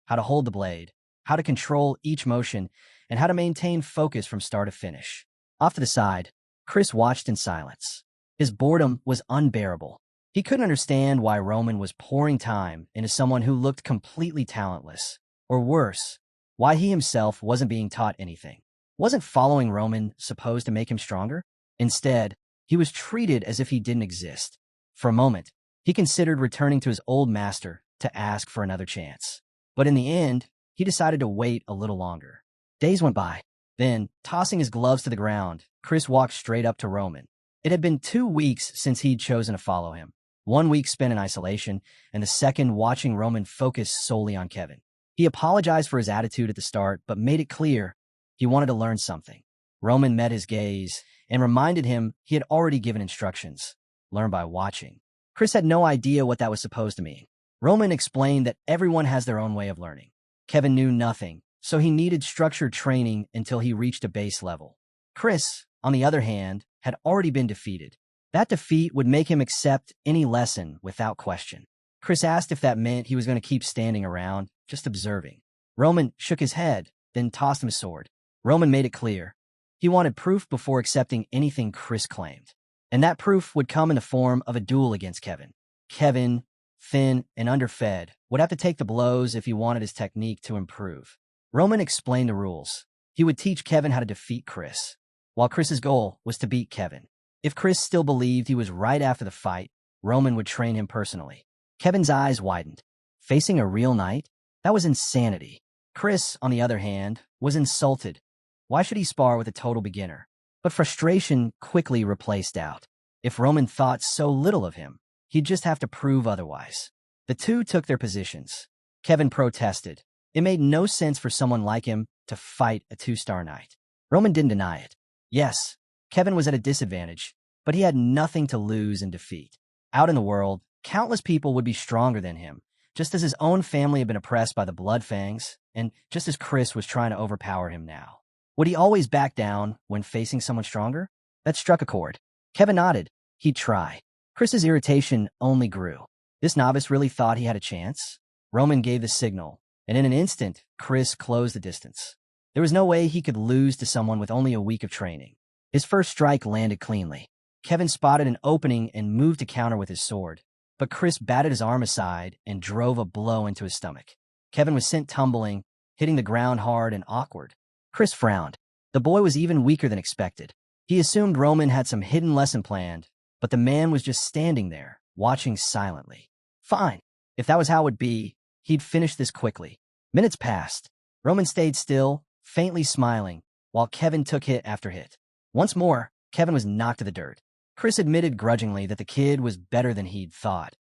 how to hold the blade, how to control each motion, and how to maintain focus from start to finish. Off to the side, Chris watched in silence. His boredom was unbearable. He couldn't understand why Roman was pouring time into someone who looked completely talentless. Or worse, why he himself wasn't being taught anything. Wasn't following Roman supposed to make him stronger? Instead, he was treated as if he didn't exist. For a moment, he considered returning to his old master to ask for another chance. But in the end, he decided to wait a little longer. Days went by. Then, tossing his gloves to the ground, Chris walked straight up to Roman. It had been 2 weeks since he'd chosen to follow him. 1 week spent in isolation, and the second watching Roman focus solely on Kevin. He apologized for his attitude at the start, but made it clear he wanted to learn something. Roman met his gaze and reminded him he had already given instructions. Learn by watching. Chris had no idea what that was supposed to mean. Roman explained that everyone has their own way of learning. Kevin knew nothing, so he needed structured training until he reached a base level. Chris, on the other hand, had already been defeated. That defeat would make him accept any lesson without question. Chris asked if that meant he was going to keep standing around, just observing. Roman shook his head, then tossed him a sword. Roman made it clear. He wanted proof before accepting anything Chris claimed. And that proof would come in the form of a duel against Kevin. Kevin, thin and underfed, would have to take the blows if he wanted his technique to improve. Roman explained the rules. He would teach Kevin how to defeat Chris, while Chris's goal was to beat Kevin. If Chris still believed he was right after the fight, Roman would train him personally. Kevin's eyes widened. Facing a real knight? That was insanity. Chris, on the other hand, was insulted. Why should he spar with a total beginner? But frustration quickly replaced doubt. If Roman thought so little of him, he'd just have to prove otherwise. The two took their positions. Kevin protested. It made no sense for someone like him to fight a 2-star knight. Roman didn't deny it. Yes, Kevin was at a disadvantage, but he had nothing to lose in defeat. Out in the world, countless people would be stronger than him, just as his own family had been oppressed by the Bloodfangs, and just as Chris was trying to overpower him now. Would he always back down when facing someone stronger? That struck a chord. Kevin nodded. He'd try. Chris's irritation only grew. This novice really thought he had a chance? Roman gave the signal, and in an instant, Chris closed the distance. There was no way he could lose to someone with only a week of training. His first strike landed cleanly. Kevin spotted an opening and moved to counter with his sword, but Chris batted his arm aside and drove a blow into his stomach. Kevin was sent tumbling, hitting the ground hard and awkward. Chris frowned. The boy was even weaker than expected. He assumed Roman had some hidden lesson planned, but the man was just standing there, watching silently. Fine. If that was how it would be, he'd finish this quickly. Minutes passed. Roman stayed still, faintly smiling, while Kevin took hit after hit. Once more, Kevin was knocked to the dirt. Chris admitted grudgingly that the kid was better than he'd thought,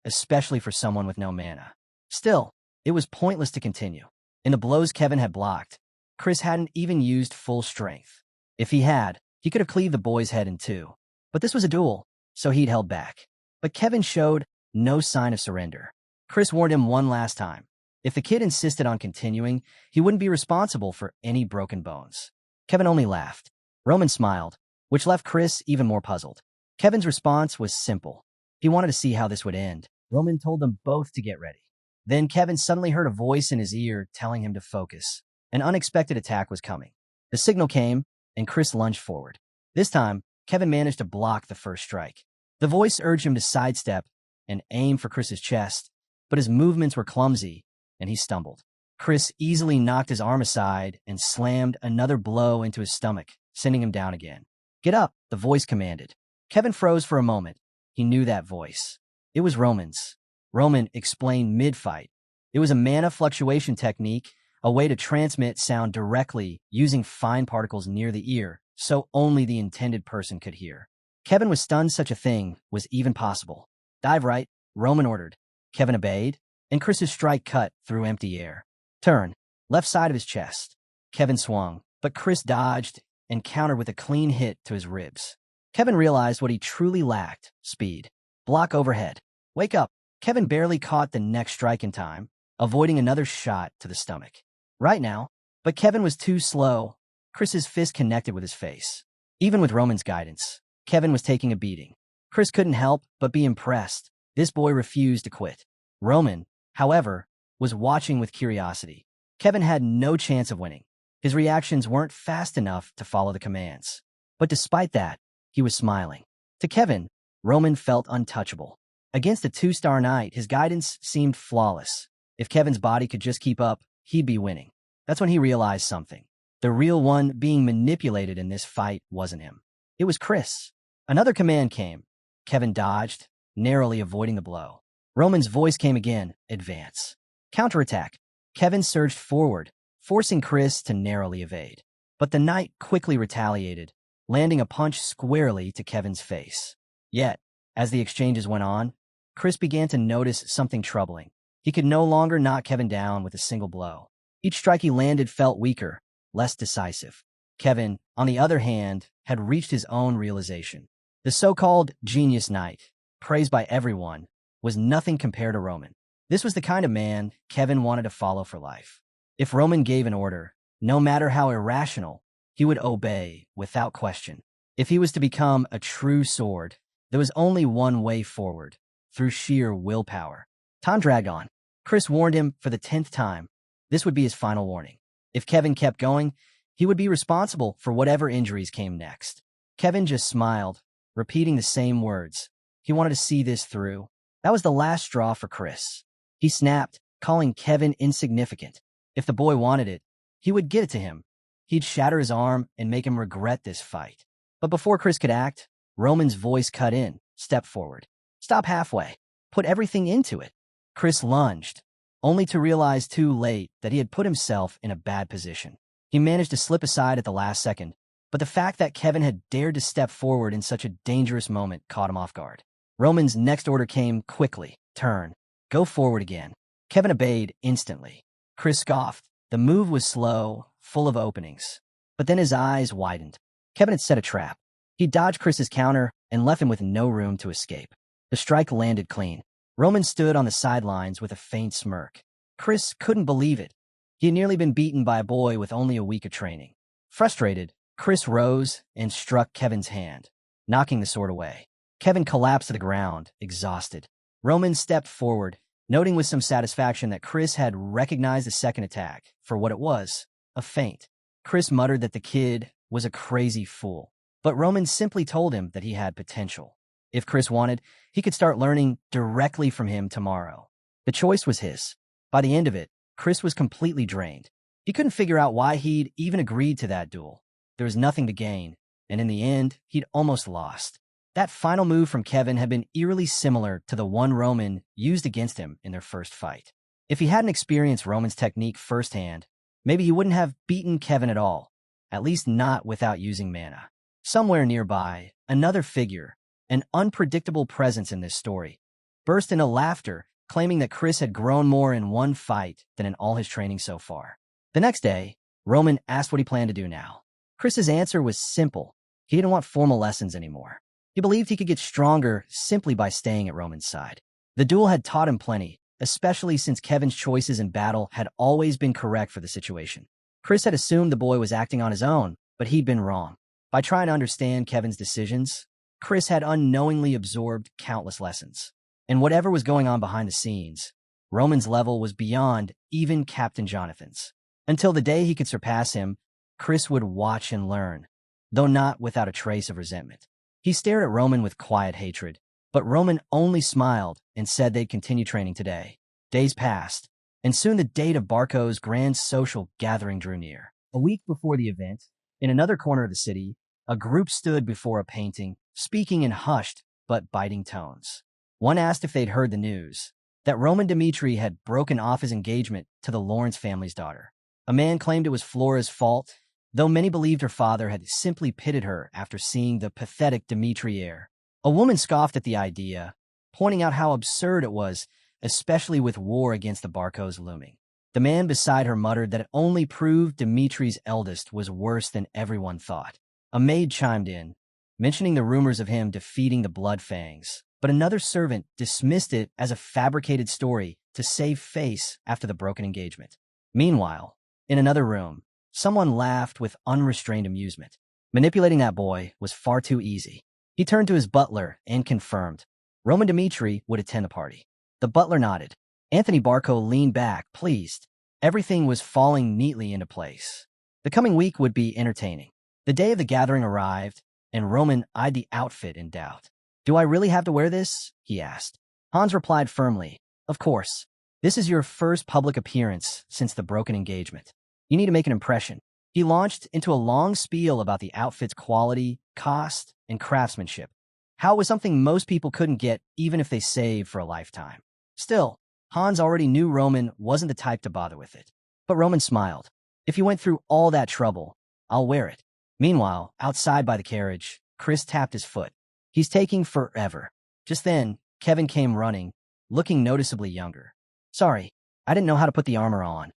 especially for someone with no mana. Still, it was pointless to continue. In the blows Kevin had blocked, Chris hadn't even used full strength. If he had, he could have cleaved the boy's head in two. But this was a duel, so he'd held back. But Kevin showed no sign of surrender. Chris warned him one last time. If the kid insisted on continuing, he wouldn't be responsible for any broken bones. Kevin only laughed. Roman smiled, which left Chris even more puzzled. Kevin's response was simple. He wanted to see how this would end. Roman told them both to get ready. Then Kevin suddenly heard a voice in his ear telling him to focus. An unexpected attack was coming. The signal came, and Chris lunged forward. This time, Kevin managed to block the first strike. The voice urged him to sidestep and aim for Chris's chest, but his movements were clumsy, and he stumbled. Chris easily knocked his arm aside and slammed another blow into his stomach, sending him down again. Get up, the voice commanded. Kevin froze for a moment. He knew that voice. It was Roman's. Roman explained mid-fight. It was a mana fluctuation technique, a way to transmit sound directly using fine particles near the ear, so only the intended person could hear. Kevin was stunned such a thing was even possible. Dive right, Roman ordered. Kevin obeyed, and Chris's strike cut through empty air. Turn, left side of his chest. Kevin swung, but Chris dodged and countered with a clean hit to his ribs. Kevin realized what he truly lacked: speed. Block overhead. Wake up. Kevin barely caught the next strike in time, avoiding another shot to the stomach. Right now, but Kevin was too slow. Chris's fist connected with his face. Even with Roman's guidance, Kevin was taking a beating. Chris couldn't help but be impressed. This boy refused to quit. Roman, however, was watching with curiosity. Kevin had no chance of winning. His reactions weren't fast enough to follow the commands. But despite that, he was smiling. To Kevin, Roman felt untouchable. Against a two-star knight, his guidance seemed flawless. If Kevin's body could just keep up, he'd be winning. That's when he realized something. The real one being manipulated in this fight wasn't him. It was Chris. Another command came. Kevin dodged, narrowly avoiding the blow. Roman's voice came again: advance. Counterattack. Kevin surged forward, forcing Chris to narrowly evade. But the knight quickly retaliated, landing a punch squarely to Kevin's face. Yet, as the exchanges went on, Chris began to notice something troubling. He could no longer knock Kevin down with a single blow. Each strike he landed felt weaker, less decisive. Kevin, on the other hand, had reached his own realization. The so-called genius knight, praised by everyone, was nothing compared to Roman. This was the kind of man Kevin wanted to follow for life. If Roman gave an order, no matter how irrational, he would obey without question. If he was to become a true sword, there was only one way forward: through sheer willpower. Time dragged on. Chris warned him for the 10th time. This would be his final warning. If Kevin kept going, he would be responsible for whatever injuries came next. Kevin just smiled, repeating the same words. He wanted to see this through. That was the last straw for Chris. He snapped, calling Kevin insignificant. If the boy wanted it, he would get it to him. He'd shatter his arm and make him regret this fight. But before Chris could act, Roman's voice cut in. Step forward. Stop halfway. Put everything into it. Chris lunged, only to realize too late that he had put himself in a bad position. He managed to slip aside at the last second, but the fact that Kevin had dared to step forward in such a dangerous moment caught him off guard. Roman's next order came quickly. Turn. Go forward again. Kevin obeyed instantly. Chris scoffed. The move was slow, full of openings. But then his eyes widened. Kevin had set a trap. He dodged Chris's counter and left him with no room to escape. The strike landed clean. Roman stood on the sidelines with a faint smirk. Chris couldn't believe it. He had nearly been beaten by a boy with only a week of training. Frustrated, Chris rose and struck Kevin's hand, knocking the sword away. Kevin collapsed to the ground, exhausted. Roman stepped forward, noting with some satisfaction that Chris had recognized the second attack for what it was: a feint. Chris muttered that the kid was a crazy fool, but Roman simply told him that he had potential. If Chris wanted, he could start learning directly from him tomorrow. The choice was his. By the end of it, Chris was completely drained. He couldn't figure out why he'd even agreed to that duel. There was nothing to gain, and in the end, he'd almost lost. That final move from Kevin had been eerily similar to the one Roman used against him in their first fight. If he hadn't experienced Roman's technique firsthand, maybe he wouldn't have beaten Kevin at all, at least not without using mana. Somewhere nearby, another figure, an unpredictable presence in this story, burst into laughter, claiming that Chris had grown more in one fight than in all his training so far. The next day, Roman asked what he planned to do now. Chris's answer was simple. He didn't want formal lessons anymore. He believed he could get stronger simply by staying at Roman's side. The duel had taught him plenty, especially since Kevin's choices in battle had always been correct for the situation. Chris had assumed the boy was acting on his own, but he'd been wrong. By trying to understand Kevin's decisions, Chris had unknowingly absorbed countless lessons. And whatever was going on behind the scenes, Roman's level was beyond even Captain Jonathan's. Until the day he could surpass him, Chris would watch and learn, though not without a trace of resentment. He stared at Roman with quiet hatred, but Roman only smiled and said they'd continue training today. Days passed, and soon the date of Barco's grand social gathering drew near. A week before the event, in another corner of the city, a group stood before a painting, speaking in hushed but biting tones. One asked if they'd heard the news, that Roman Dmitri had broken off his engagement to the Lawrence family's daughter. A man claimed it was Flora's fault, though many believed her father had simply pitted her after seeing the pathetic Dmitri heir. A woman scoffed at the idea, pointing out how absurd it was, especially with war against the Barcos looming. The man beside her muttered that it only proved Dimitri's eldest was worse than everyone thought. A maid chimed in, mentioning the rumors of him defeating the Blood Fangs, but another servant dismissed it as a fabricated story to save face after the broken engagement. Meanwhile, in another room, someone laughed with unrestrained amusement. Manipulating that boy was far too easy. He turned to his butler and confirmed Roman Dmitri would attend the party. The butler nodded. Anthony Barco leaned back, pleased. Everything was falling neatly into place. The coming week would be entertaining. The day of the gathering arrived, and Roman eyed the outfit in doubt. "Do I really have to wear this?" he asked. Hans replied firmly, "Of course. This is your first public appearance since the broken engagement. You need to make an impression." He launched into a long spiel about the outfit's quality, cost, and craftsmanship. How it was something most people couldn't get even if they saved for a lifetime. Still, Hans already knew Roman wasn't the type to bother with it. But Roman smiled. "If you went through all that trouble, I'll wear it." Meanwhile, outside by the carriage, Chris tapped his foot. "He's taking forever." Just then, Kevin came running, looking noticeably younger. "Sorry, I didn't know how to put the armor on."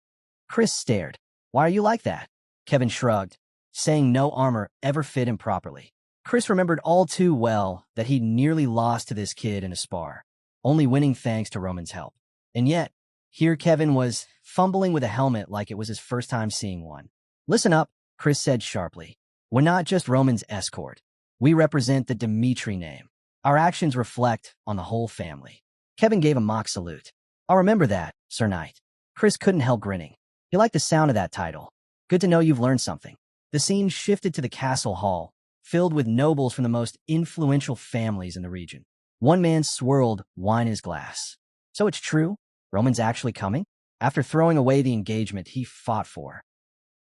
Chris stared. "Why are you like that?" Kevin shrugged, saying no armor ever fit him properly. Chris remembered all too well that he'd nearly lost to this kid in a spar, only winning thanks to Roman's help. And yet, here Kevin was fumbling with a helmet like it was his first time seeing one. "Listen up," Chris said sharply. "We're not just Roman's escort. We represent the Dmitri name. Our actions reflect on the whole family." Kevin gave a mock salute. "I'll remember that, Sir Knight." Chris couldn't help grinning. He liked the sound of that title. Good to know you've learned something. The scene shifted to the castle hall, filled with nobles from the most influential families in the region. One man swirled wine in his glass. "So it's true? Roman's actually coming?" After throwing away the engagement he fought for.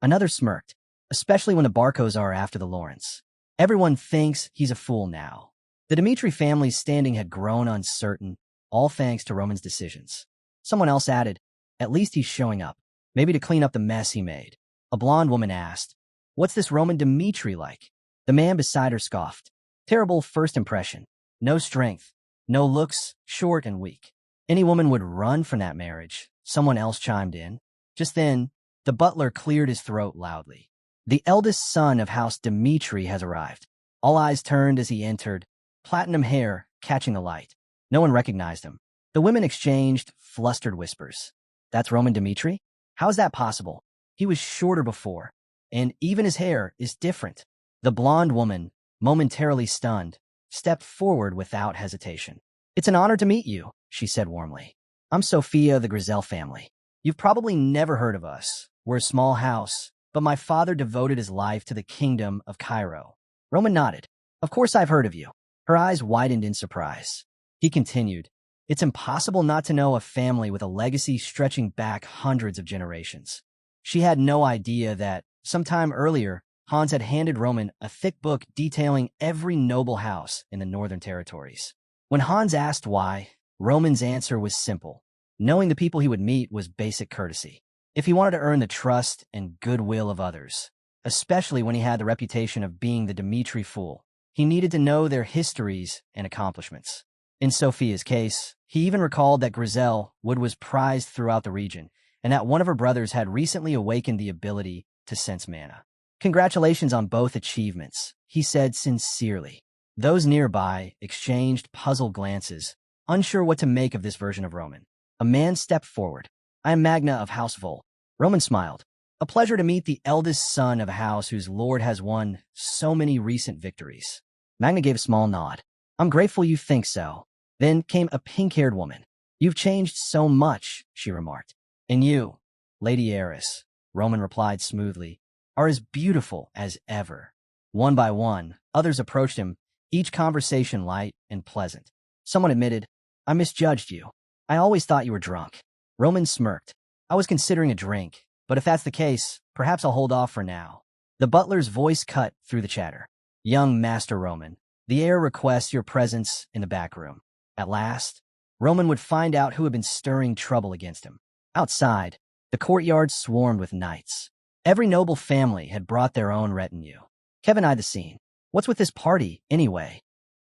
Another smirked, especially when the Barcos are after the Lawrence. Everyone thinks he's a fool now. The Dmitri family's standing had grown uncertain, all thanks to Roman's decisions. Someone else added, "At least he's showing up, maybe to clean up the mess he made." A blonde woman asked, "What's this Roman Dmitri like?" The man beside her scoffed. "Terrible first impression. No strength, no looks, short and weak. Any woman would run from that marriage." Someone else chimed in. Just then, the butler cleared his throat loudly. "The eldest son of House Dmitri has arrived." All eyes turned as he entered, platinum hair catching the light. No one recognized him. The women exchanged flustered whispers. "That's Roman Dmitri? How is that possible? He was shorter before, and even his hair is different." The blonde woman, momentarily stunned, stepped forward without hesitation. "It's an honor to meet you," she said warmly. "I'm Sophia of the Grizel family. You've probably never heard of us. We're a small house, but my father devoted his life to the kingdom of Cairo." Roman nodded. "Of course I've heard of you." Her eyes widened in surprise. He continued, "It's impossible not to know a family with a legacy stretching back hundreds of generations." She had no idea that, sometime earlier, Hans had handed Roman a thick book detailing every noble house in the Northern Territories. When Hans asked why, Roman's answer was simple. Knowing the people he would meet was basic courtesy. If he wanted to earn the trust and goodwill of others, especially when he had the reputation of being the Dmitri fool, he needed to know their histories and accomplishments. In Sophia's case, he even recalled that Grizel wood was prized throughout the region, and that one of her brothers had recently awakened the ability to sense mana. "Congratulations on both achievements," he said sincerely. Those nearby exchanged puzzled glances, unsure what to make of this version of Roman. A man stepped forward. "I am Magna of House Vol." Roman smiled. "A pleasure to meet the eldest son of a house whose lord has won so many recent victories." Magna gave a small nod. "I'm grateful you think so." Then came a pink-haired woman. "You've changed so much," she remarked. "And you, Lady Heiress," Roman replied smoothly, "are as beautiful as ever." One by one, others approached him, each conversation light and pleasant. Someone admitted, "I misjudged you. I always thought you were drunk." Roman smirked. "I was considering a drink, but if that's the case, perhaps I'll hold off for now." The butler's voice cut through the chatter. "Young Master Roman, the heir requests your presence in the back room." At last, Roman would find out who had been stirring trouble against him. Outside, the courtyard swarmed with knights. Every noble family had brought their own retinue. Kevin eyed the scene. What's with this party, anyway?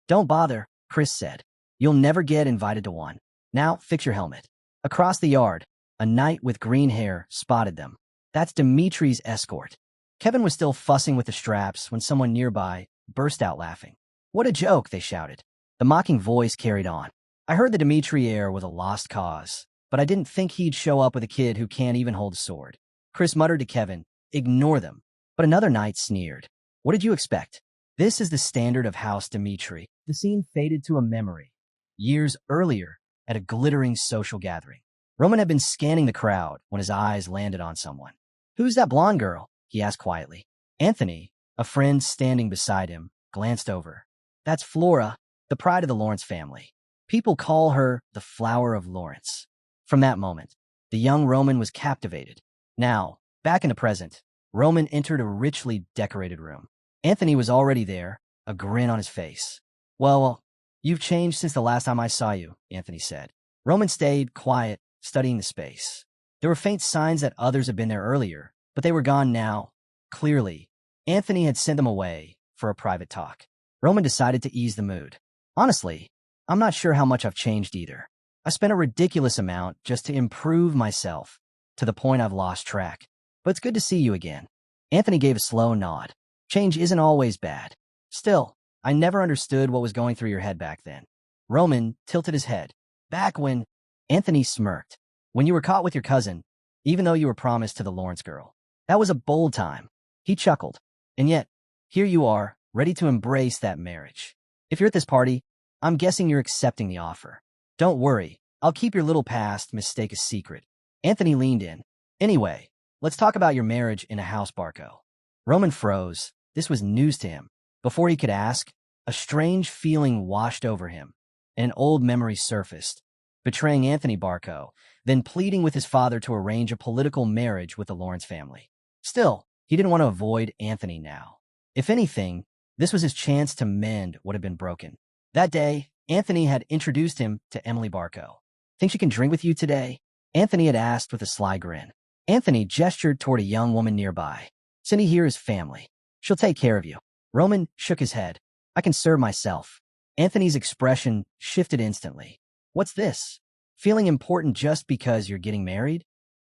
Don't bother, Chris said. You'll never get invited to one. Now, fix your helmet. Across the yard, a knight with green hair spotted them. That's Dimitri's escort. Kevin was still fussing with the straps when someone nearby burst out laughing. What a joke, they shouted. The mocking voice carried on. I heard the Dimitri heir was a lost cause, but I didn't think he'd show up with a kid who can't even hold a sword. Chris muttered to Kevin, ignore them. But another knight sneered. What did you expect? This is the standard of House Dimitri. The scene faded to a memory. Years earlier, at a glittering social gathering. Roman had been scanning the crowd when his eyes landed on someone. Who's that blonde girl? He asked quietly. Anthony, a friend standing beside him, glanced over. That's Flora, the pride of the Lawrence family. People call her the Flower of Lawrence. From that moment, the young Roman was captivated. Now, back in the present, Roman entered a richly decorated room. Anthony was already there, a grin on his face. Well, you've changed since the last time I saw you, Anthony said. Roman stayed quiet, studying the space. There were faint signs that others had been there earlier, but they were gone now. Clearly, Anthony had sent them away for a private talk. Roman decided to ease the mood. Honestly, I'm not sure how much I've changed either. I spent a ridiculous amount just to improve myself, to the point I've lost track. But it's good to see you again. Anthony gave a slow nod. Change isn't always bad. Still, I never understood what was going through your head back then. Roman tilted his head. Back when... Anthony smirked. When you were caught with your cousin, even though you were promised to the Lawrence girl. That was a bold time. He chuckled. And yet, here you are, ready to embrace that marriage. If you're at this party, I'm guessing you're accepting the offer. Don't worry, I'll keep your little past mistake a secret. Anthony leaned in. Anyway, let's talk about your marriage in a house, Barco. Roman froze. This was news to him. Before he could ask, a strange feeling washed over him, and an old memory surfaced, betraying Anthony Barco, then pleading with his father to arrange a political marriage with the Lawrence family. Still, he didn't want to avoid Anthony now. If anything, this was his chance to mend what had been broken. That day, Anthony had introduced him to Emily Barco. Think she can drink with you today? Anthony had asked with a sly grin. Anthony gestured toward a young woman nearby. Cindy here is family. She'll take care of you. Roman shook his head. I can serve myself. Anthony's expression shifted instantly. What's this? Feeling important just because you're getting married?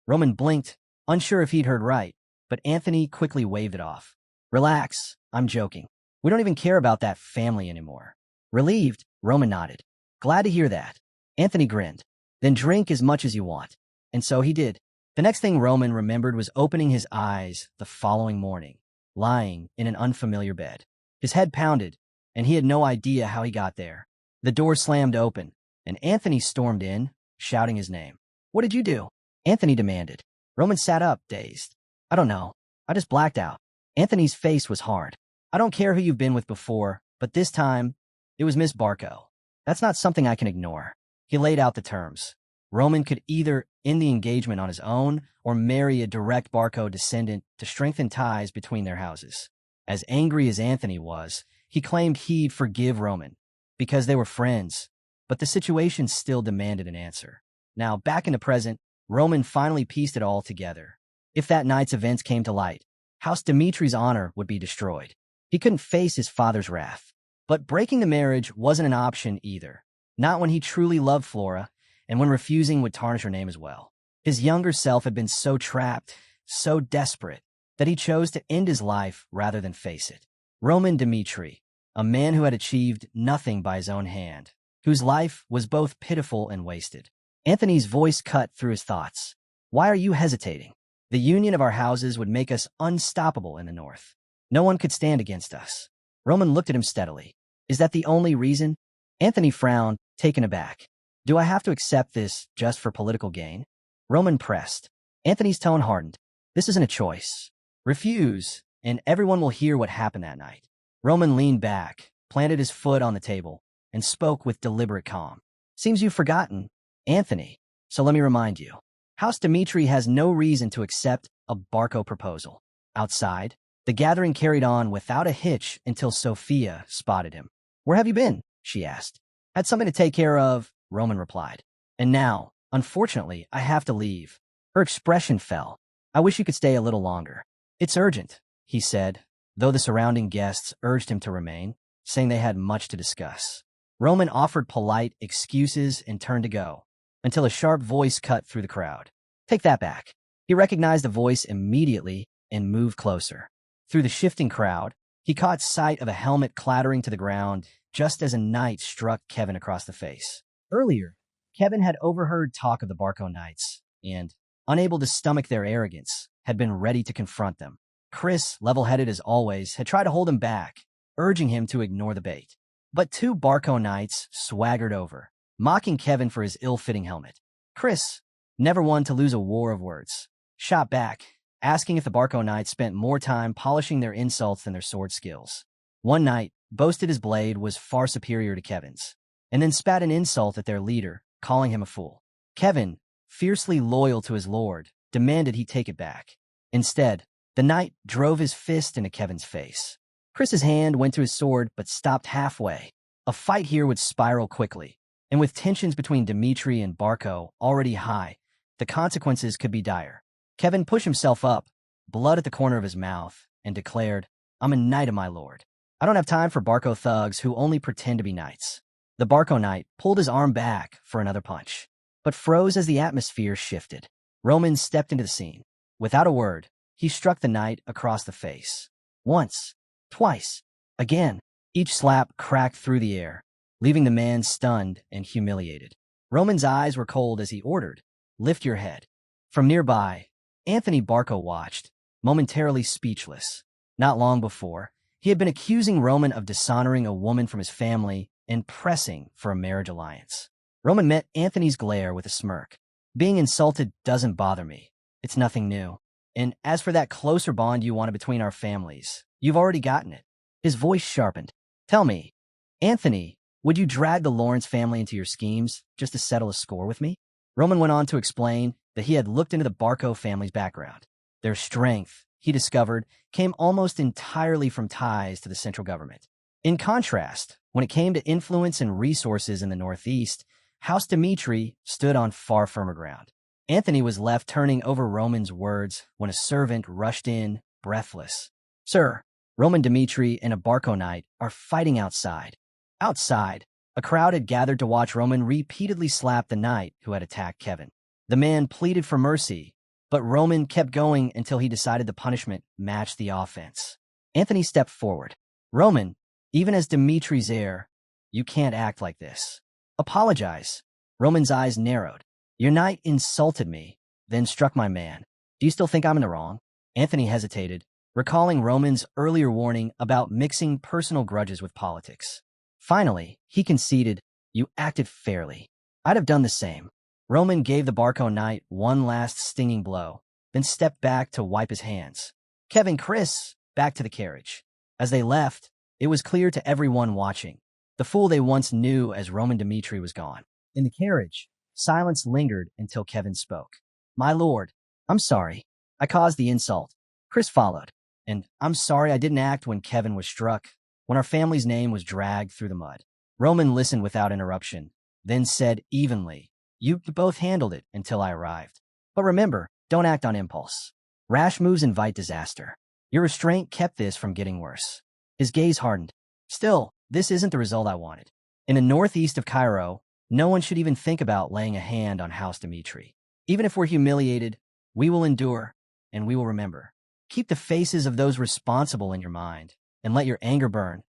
Roman blinked, unsure if he'd heard right, but Anthony quickly waved it off. Relax, I'm joking. We don't even care about that family anymore. Relieved, Roman nodded. Glad to hear that. Anthony grinned. Then drink as much as you want. And so he did. The next thing Roman remembered was opening his eyes the following morning, lying in an unfamiliar bed. His head pounded, and he had no idea how he got there. The door slammed open, and Anthony stormed in, shouting his name. What did you do? Anthony demanded. Roman sat up, dazed. I don't know. I just blacked out. Anthony's face was hard. I don't care who you've been with before, but this time, it was Miss Barco. That's not something I can ignore. He laid out the terms. Roman could either end the engagement on his own or marry a direct Barco descendant to strengthen ties between their houses. As angry as Anthony was, he claimed he'd forgive Roman because they were friends, but the situation still demanded an answer. Now, back in the present, Roman finally pieced it all together. If that night's events came to light, House Dimitri's honor would be destroyed. He couldn't face his father's wrath. But breaking the marriage wasn't an option either. Not when he truly loved Flora, and when refusing would tarnish her name as well. His younger self had been so trapped, so desperate, that he chose to end his life rather than face it. Roman Dimitri, a man who had achieved nothing by his own hand, whose life was both pitiful and wasted. Anthony's voice cut through his thoughts. Why are you hesitating? The union of our houses would make us unstoppable in the north. No one could stand against us. Roman looked at him steadily. Is that the only reason? Anthony frowned, taken aback. Do I have to accept this just for political gain? Roman pressed. Anthony's tone hardened. This isn't a choice. Refuse, and everyone will hear what happened that night. Roman leaned back, planted his foot on the table, and spoke with deliberate calm. Seems you've forgotten, Anthony. So let me remind you. House Dimitri has no reason to accept a Barco proposal. Outside, the gathering carried on without a hitch until Sophia spotted him. Where have you been? She asked. Had something to take care of, Roman replied. And now, unfortunately, I have to leave. Her expression fell. I wish you could stay a little longer. It's urgent, he said, though the surrounding guests urged him to remain, saying they had much to discuss. Roman offered polite excuses and turned to go, until a sharp voice cut through the crowd. Take that back. He recognized the voice immediately and moved closer. Through the shifting crowd, he caught sight of a helmet clattering to the ground just as a knight struck Kevin across the face. Earlier, Kevin had overheard talk of the Barco Knights and, unable to stomach their arrogance, had been ready to confront them. Chris, level-headed as always, had tried to hold him back, urging him to ignore the bait. But two Barco Knights swaggered over, mocking Kevin for his ill-fitting helmet. Chris, never one to lose a war of words, shot back, asking if the Barco Knights spent more time polishing their insults than their sword skills. One knight boasted his blade was far superior to Kevin's, and then spat an insult at their leader, calling him a fool. Kevin, fiercely loyal to his lord, demanded he take it back. Instead, the knight drove his fist into Kevin's face. Chris's hand went to his sword but stopped halfway. A fight here would spiral quickly, and with tensions between Dimitri and Barco already high, the consequences could be dire. Kevin pushed himself up, blood at the corner of his mouth, and declared, "I'm a knight of my lord. I don't have time for Barco thugs who only pretend to be knights." The Barco knight pulled his arm back for another punch, but froze as the atmosphere shifted. Roman stepped into the scene. Without a word, he struck the knight across the face. Once, twice, again. Each slap cracked through the air, leaving the man stunned and humiliated. Roman's eyes were cold as he ordered, "Lift your head." From nearby, Anthony Barco watched, momentarily speechless. Not long before, he had been accusing Roman of dishonoring a woman from his family and pressing for a marriage alliance. Roman met Anthony's glare with a smirk. "Being insulted doesn't bother me. It's nothing new. And as for that closer bond you wanted between our families, you've already gotten it." His voice sharpened. "Tell me, Anthony, would you drag the Lawrence family into your schemes just to settle a score with me?" Roman went on to explain that he had looked into the Barco family's background. Their strength, he discovered, came almost entirely from ties to the central government. In contrast, when it came to influence and resources in the Northeast, House Dimitri stood on far firmer ground. Anthony was left turning over Roman's words when a servant rushed in, breathless. "Sir, Roman Dimitri and a Barco knight are fighting outside." Outside, a crowd had gathered to watch Roman repeatedly slap the knight who had attacked Kevin. The man pleaded for mercy, but Roman kept going until he decided the punishment matched the offense. Anthony stepped forward. "Roman, even as Dimitri's heir, you can't act like this. Apologize." Roman's eyes narrowed. "Your knight insulted me, then struck my man. Do you still think I'm in the wrong?" Anthony hesitated, recalling Roman's earlier warning about mixing personal grudges with politics. Finally, he conceded, "You acted fairly. I'd have done the same." Roman gave the Barco knight one last stinging blow, then stepped back to wipe his hands. Kevin, Chris, back to the carriage. As they left, it was clear to everyone watching. The fool they once knew as Roman Dimitri was gone. In the carriage, silence lingered until Kevin spoke. "My lord, I'm sorry. I caused the insult." Chris followed. "And I'm sorry I didn't act when Kevin was struck, when our family's name was dragged through the mud." Roman listened without interruption, then said evenly, "You both handled it until I arrived. But remember, don't act on impulse. Rash moves invite disaster. Your restraint kept this from getting worse." His gaze hardened. "Still, this isn't the result I wanted. In the northeast of Cairo, no one should even think about laying a hand on House Dimitri. Even if we're humiliated, we will endure, and we will remember. Keep the faces of those responsible in your mind, and let your anger burn.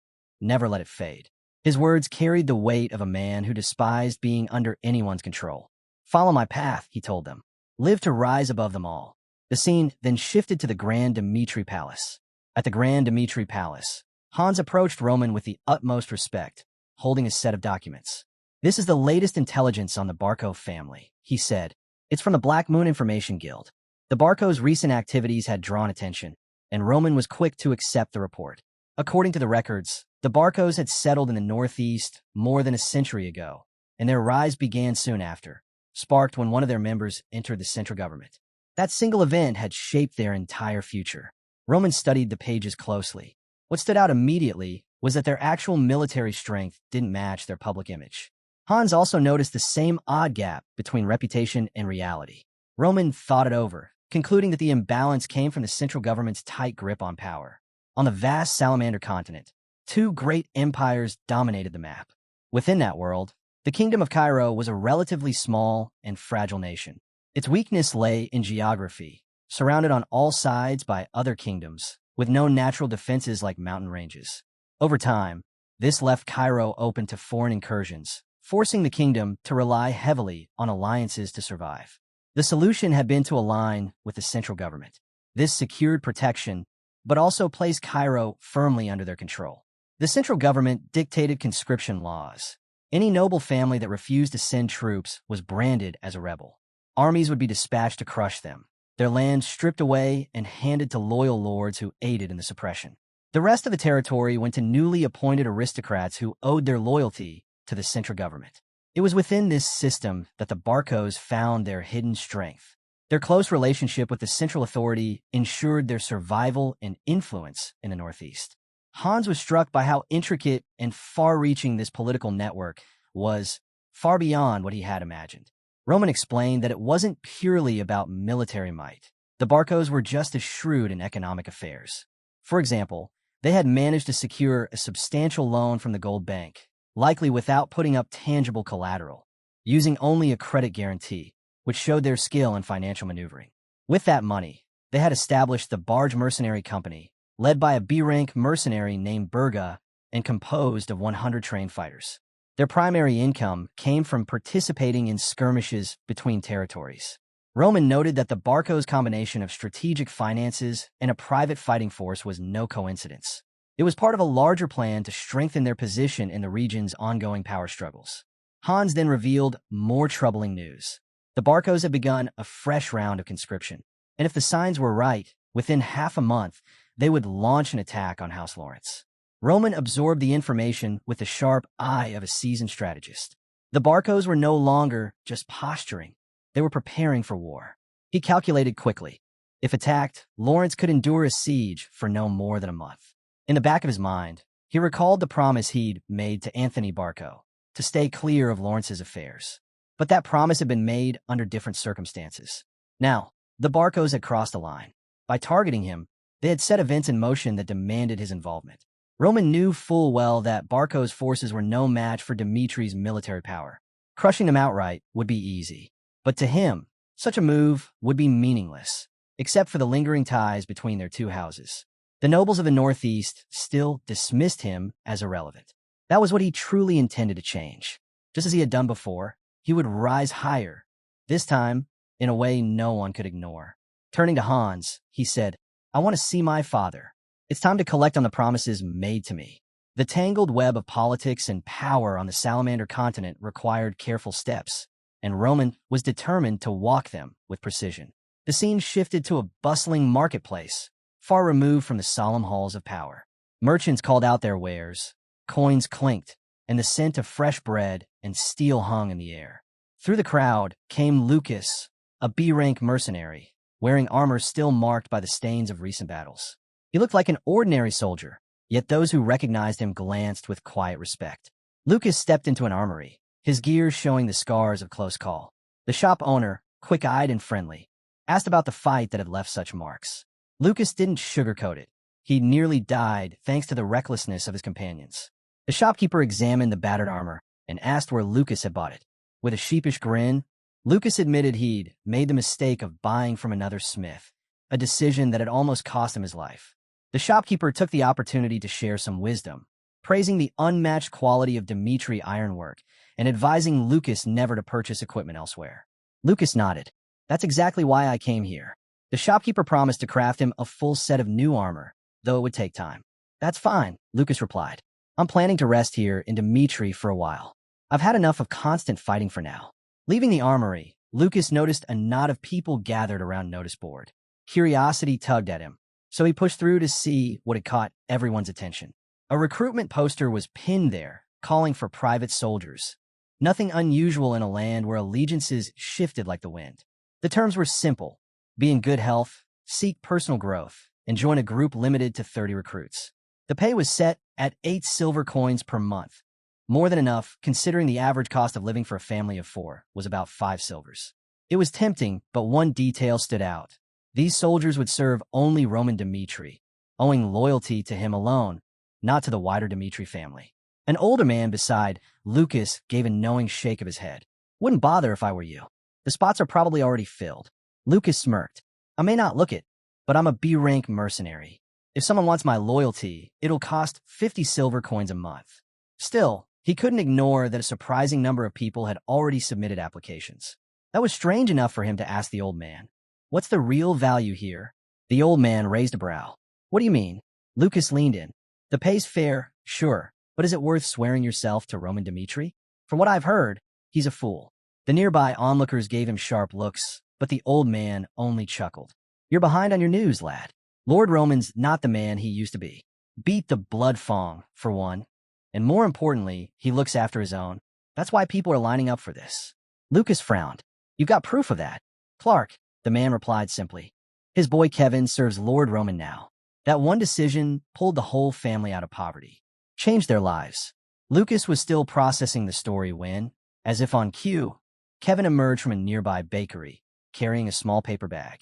Never let it fade." His words carried the weight of a man who despised being under anyone's control. "Follow my path," he told them. "Live to rise above them all." The scene then shifted to the Grand Dimitri Palace. At the Grand Dimitri Palace, Hans approached Roman with the utmost respect, holding a set of documents. "This is the latest intelligence on the Barco family," he said. "It's from the Black Moon Information Guild." The Barco's recent activities had drawn attention, and Roman was quick to accept the report. According to the records, the Barcos had settled in the Northeast more than a century ago, and their rise began soon after, sparked when one of their members entered the central government. That single event had shaped their entire future. Roman studied the pages closely. What stood out immediately was that their actual military strength didn't match their public image. Hans also noticed the same odd gap between reputation and reality. Roman thought it over, concluding that the imbalance came from the central government's tight grip on power. On the vast salamander continent, two great empires dominated the map. Within that world, the Kingdom of Cairo was a relatively small and fragile nation. Its weakness lay in geography, surrounded on all sides by other kingdoms, with no natural defenses like mountain ranges. Over time, this left Cairo open to foreign incursions, forcing the kingdom to rely heavily on alliances to survive. The solution had been to align with the central government. This secured protection, but also placed Cairo firmly under their control. The central government dictated conscription laws. Any noble family that refused to send troops was branded as a rebel. Armies would be dispatched to crush them, their lands stripped away and handed to loyal lords who aided in the suppression. The rest of the territory went to newly appointed aristocrats who owed their loyalty to the central government. It was within this system that the Barcos found their hidden strength. Their close relationship with the central authority ensured their survival and influence in the Northeast. Hans was struck by how intricate and far-reaching this political network was, far beyond what he had imagined. Roman explained that it wasn't purely about military might. The Barcos were just as shrewd in economic affairs. For example, they had managed to secure a substantial loan from the Gold Bank, likely without putting up tangible collateral, using only a credit guarantee, which showed their skill in financial maneuvering. With that money, they had established the Barge Mercenary Company, led by a B-rank mercenary named Burga and composed of 100 trained fighters. Their primary income came from participating in skirmishes between territories. Roman noted that the Barcos' combination of strategic finances and a private fighting force was no coincidence. It was part of a larger plan to strengthen their position in the region's ongoing power struggles. Hans then revealed more troubling news. The Barcos had begun a fresh round of conscription, and if the signs were right, within half a month, they would launch an attack on House Lawrence. Roman absorbed the information with the sharp eye of a seasoned strategist. The Barcos were no longer just posturing. They were preparing for war. He calculated quickly. If attacked, Lawrence could endure a siege for no more than a month. In the back of his mind, he recalled the promise he'd made to Anthony Barco to stay clear of Lawrence's affairs. But that promise had been made under different circumstances. Now, the Barcos had crossed a line. By targeting him, they had set events in motion that demanded his involvement. Roman knew full well that Barco's forces were no match for Dimitri's military power. Crushing them outright would be easy. But to him, such a move would be meaningless, except for the lingering ties between their two houses. The nobles of the Northeast still dismissed him as irrelevant. That was what he truly intended to change. Just as he had done before, he would rise higher, this time in a way no one could ignore. Turning to Hans, he said, "I want to see my father. It's time to collect on the promises made to me." The tangled web of politics and power on the Salamander continent required careful steps, and Roman was determined to walk them with precision. The scene shifted to a bustling marketplace, far removed from the solemn halls of power. Merchants called out their wares, coins clinked, and the scent of fresh bread and steel hung in the air. Through the crowd came Lucas, a B-rank mercenary, wearing armor still marked by the stains of recent battles. He looked like an ordinary soldier, yet those who recognized him glanced with quiet respect. Lucas stepped into an armory, his gears showing the scars of close call. The shop owner, quick-eyed and friendly, asked about the fight that had left such marks. Lucas didn't sugarcoat it. He nearly died thanks to the recklessness of his companions. The shopkeeper examined the battered armor and asked where Lucas had bought it. With a sheepish grin, Lucas admitted he'd made the mistake of buying from another smith, a decision that had almost cost him his life. The shopkeeper took the opportunity to share some wisdom, praising the unmatched quality of Dimitri ironwork and advising Lucas never to purchase equipment elsewhere. Lucas nodded. "That's exactly why I came here." The shopkeeper promised to craft him a full set of new armor, though it would take time. "That's fine," Lucas replied. "I'm planning to rest here in Dimitri for a while. I've had enough of constant fighting for now." Leaving the armory, Lucas noticed a knot of people gathered around notice board. Curiosity tugged at him, so he pushed through to see what had caught everyone's attention. A recruitment poster was pinned there, calling for private soldiers. Nothing unusual in a land where allegiances shifted like the wind. The terms were simple: be in good health, seek personal growth, and join a group limited to 30 recruits. The pay was set at 8 silver coins per month. More than enough, considering the average cost of living for a family of 4 was about 5 silvers. It was tempting, but one detail stood out. These soldiers would serve only Roman Dmitri, owing loyalty to him alone, not to the wider Dmitri family. An older man beside Lucas gave a knowing shake of his head. Wouldn't bother if I were you. The spots are probably already filled. Lucas smirked. I may not look it, but I'm a B-rank mercenary. If someone wants my loyalty, it'll cost 50 silver coins a month. Still, he couldn't ignore that a surprising number of people had already submitted applications. That was strange enough for him to ask the old man. What's the real value here? The old man raised a brow. What do you mean? Lucas leaned in. The pay's fair, sure, but is it worth swearing yourself to Roman Dmitri? From what I've heard, he's a fool. The nearby onlookers gave him sharp looks, but the old man only chuckled. You're behind on your news, lad. Lord Roman's not the man he used to be. Beat the blood fong, for one. And more importantly, he looks after his own. That's why people are lining up for this. Lucas frowned. You've got proof of that. Clark, the man replied simply. His boy Kevin serves Lord Roman now. That one decision pulled the whole family out of poverty. Changed their lives. Lucas was still processing the story when, as if on cue, Kevin emerged from a nearby bakery, carrying a small paper bag.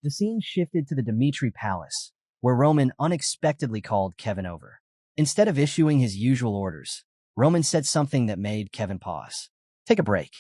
The scene shifted to the Dmitri Palace, where Roman unexpectedly called Kevin over. Instead of issuing his usual orders, Roman said something that made Kevin pause. Take a break.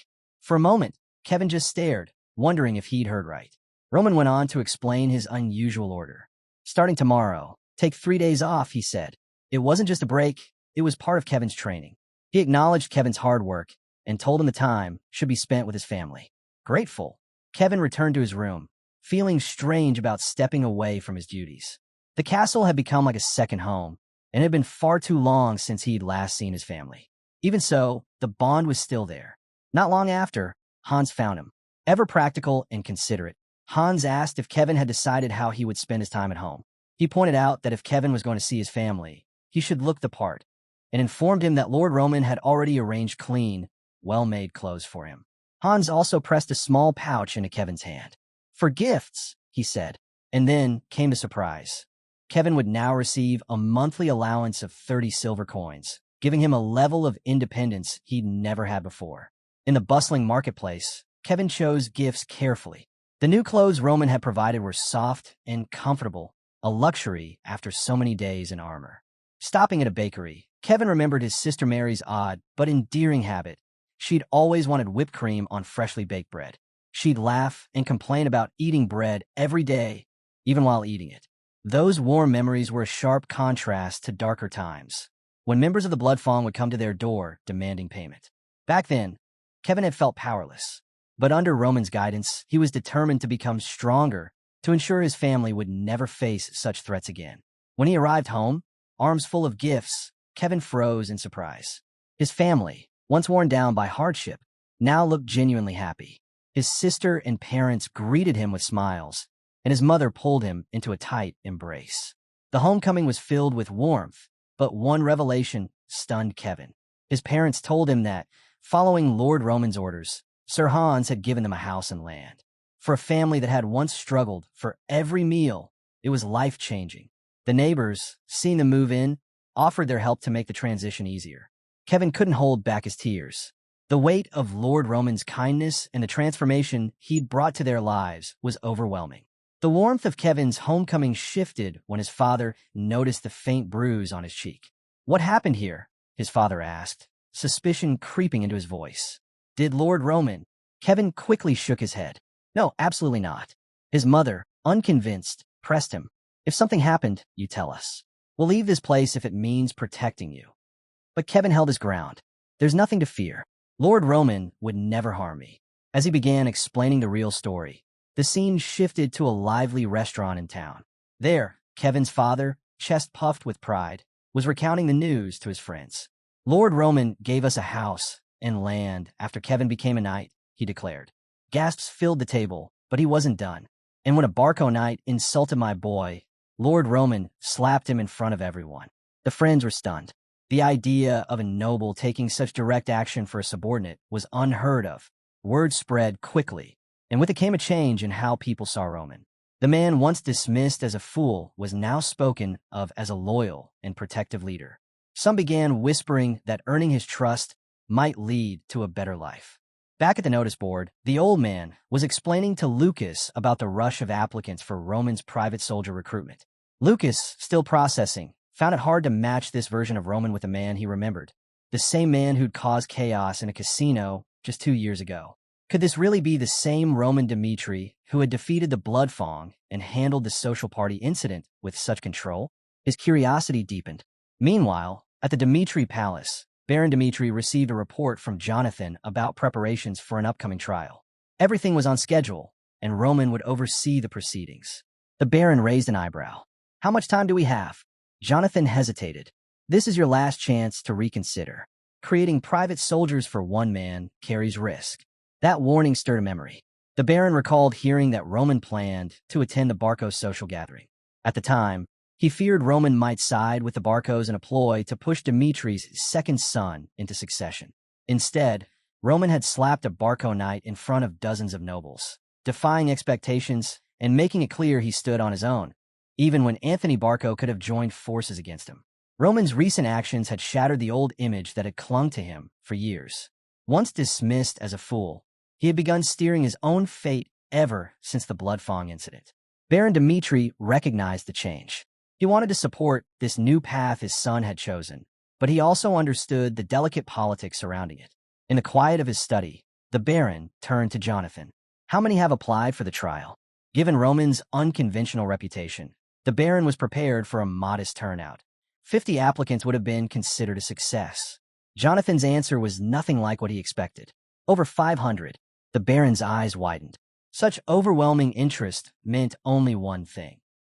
For a moment, Kevin just stared, wondering if he'd heard right. Roman went on to explain his unusual order. Starting tomorrow, take 3 days off, he said. It wasn't just a break, it was part of Kevin's training. He acknowledged Kevin's hard work and told him the time should be spent with his family. Grateful, Kevin returned to his room, feeling strange about stepping away from his duties. The castle had become like a second home, and it had been far too long since he'd last seen his family. Even so, the bond was still there. Not long after, Hans found him. Ever practical and considerate, Hans asked if Kevin had decided how he would spend his time at home. He pointed out that if Kevin was going to see his family, he should look the part, and informed him that Lord Roman had already arranged clean, well-made clothes for him. Hans also pressed a small pouch into Kevin's hand. For gifts, he said, and then came the surprise. Kevin would now receive a monthly allowance of 30 silver coins, giving him a level of independence he'd never had before. In the bustling marketplace, Kevin chose gifts carefully. The new clothes Roman had provided were soft and comfortable, a luxury after so many days in armor. Stopping at a bakery, Kevin remembered his sister Mary's odd but endearing habit. She'd always wanted whipped cream on freshly baked bread. She'd laugh and complain about eating bread every day, even while eating it. Those warm memories were a sharp contrast to darker times, when members of the Blood Fong would come to their door demanding payment. Back then, Kevin had felt powerless, but under Roman's guidance, he was determined to become stronger to ensure his family would never face such threats again. When he arrived home, arms full of gifts, Kevin froze in surprise. His family, once worn down by hardship, now looked genuinely happy. His sister and parents greeted him with smiles, and his mother pulled him into a tight embrace. The homecoming was filled with warmth, but one revelation stunned Kevin. His parents told him that, following Lord Roman's orders, Sir Hans had given them a house and land. For a family that had once struggled for every meal, it was life-changing. The neighbors, seeing them move in, offered their help to make the transition easier. Kevin couldn't hold back his tears. The weight of Lord Roman's kindness and the transformation he'd brought to their lives was overwhelming. The warmth of Kevin's homecoming shifted when his father noticed the faint bruise on his cheek. What happened here? His father asked, suspicion creeping into his voice. Did Lord Roman? Kevin quickly shook his head. No, absolutely not. His mother, unconvinced, pressed him. If something happened, you tell us. We'll leave this place if it means protecting you. But Kevin held his ground. There's nothing to fear. Lord Roman would never harm me. As he began explaining the real story, the scene shifted to a lively restaurant in town. There, Kevin's father, chest puffed with pride, was recounting the news to his friends. Lord Roman gave us a house and land after Kevin became a knight, he declared. Gasps filled the table, but he wasn't done. And when a Barco knight insulted my boy, Lord Roman slapped him in front of everyone. The friends were stunned. The idea of a noble taking such direct action for a subordinate was unheard of. Word spread quickly, and with it came a change in how people saw Roman. The man once dismissed as a fool was now spoken of as a loyal and protective leader. Some began whispering that earning his trust might lead to a better life. Back at the notice board, the old man was explaining to Lucas about the rush of applicants for Roman's private soldier recruitment. Lucas, still processing, found it hard to match this version of Roman with the man he remembered. The same man who'd caused chaos in a casino just 2 years ago. Could this really be the same Roman Dmitri who had defeated the Bloodfang and handled the social party incident with such control? His curiosity deepened. Meanwhile, at the Dmitri Palace, Baron Dmitri received a report from Jonathan about preparations for an upcoming trial. Everything was on schedule, and Roman would oversee the proceedings. The Baron raised an eyebrow. "How much time do we have?" Jonathan hesitated. "This is your last chance to reconsider. Creating private soldiers for one man carries risk." That warning stirred a memory. The Baron recalled hearing that Roman planned to attend the Barcos social gathering. At the time, he feared Roman might side with the Barcos in a ploy to push Dimitri's second son into succession. Instead, Roman had slapped a Barco knight in front of dozens of nobles, defying expectations and making it clear he stood on his own, even when Anthony Barco could have joined forces against him. Roman's recent actions had shattered the old image that had clung to him for years. Once dismissed as a fool, he had begun steering his own fate ever since the Bloodfang incident. Baron Dmitri recognized the change. He wanted to support this new path his son had chosen, but he also understood the delicate politics surrounding it. In the quiet of his study, the Baron turned to Jonathan. "How many have applied for the trial?" Given Roman's unconventional reputation, the Baron was prepared for a modest turnout. 50 applicants would have been considered a success. Jonathan's answer was nothing like what he expected. Over 500. The Baron's eyes widened. Such overwhelming interest meant only one thing.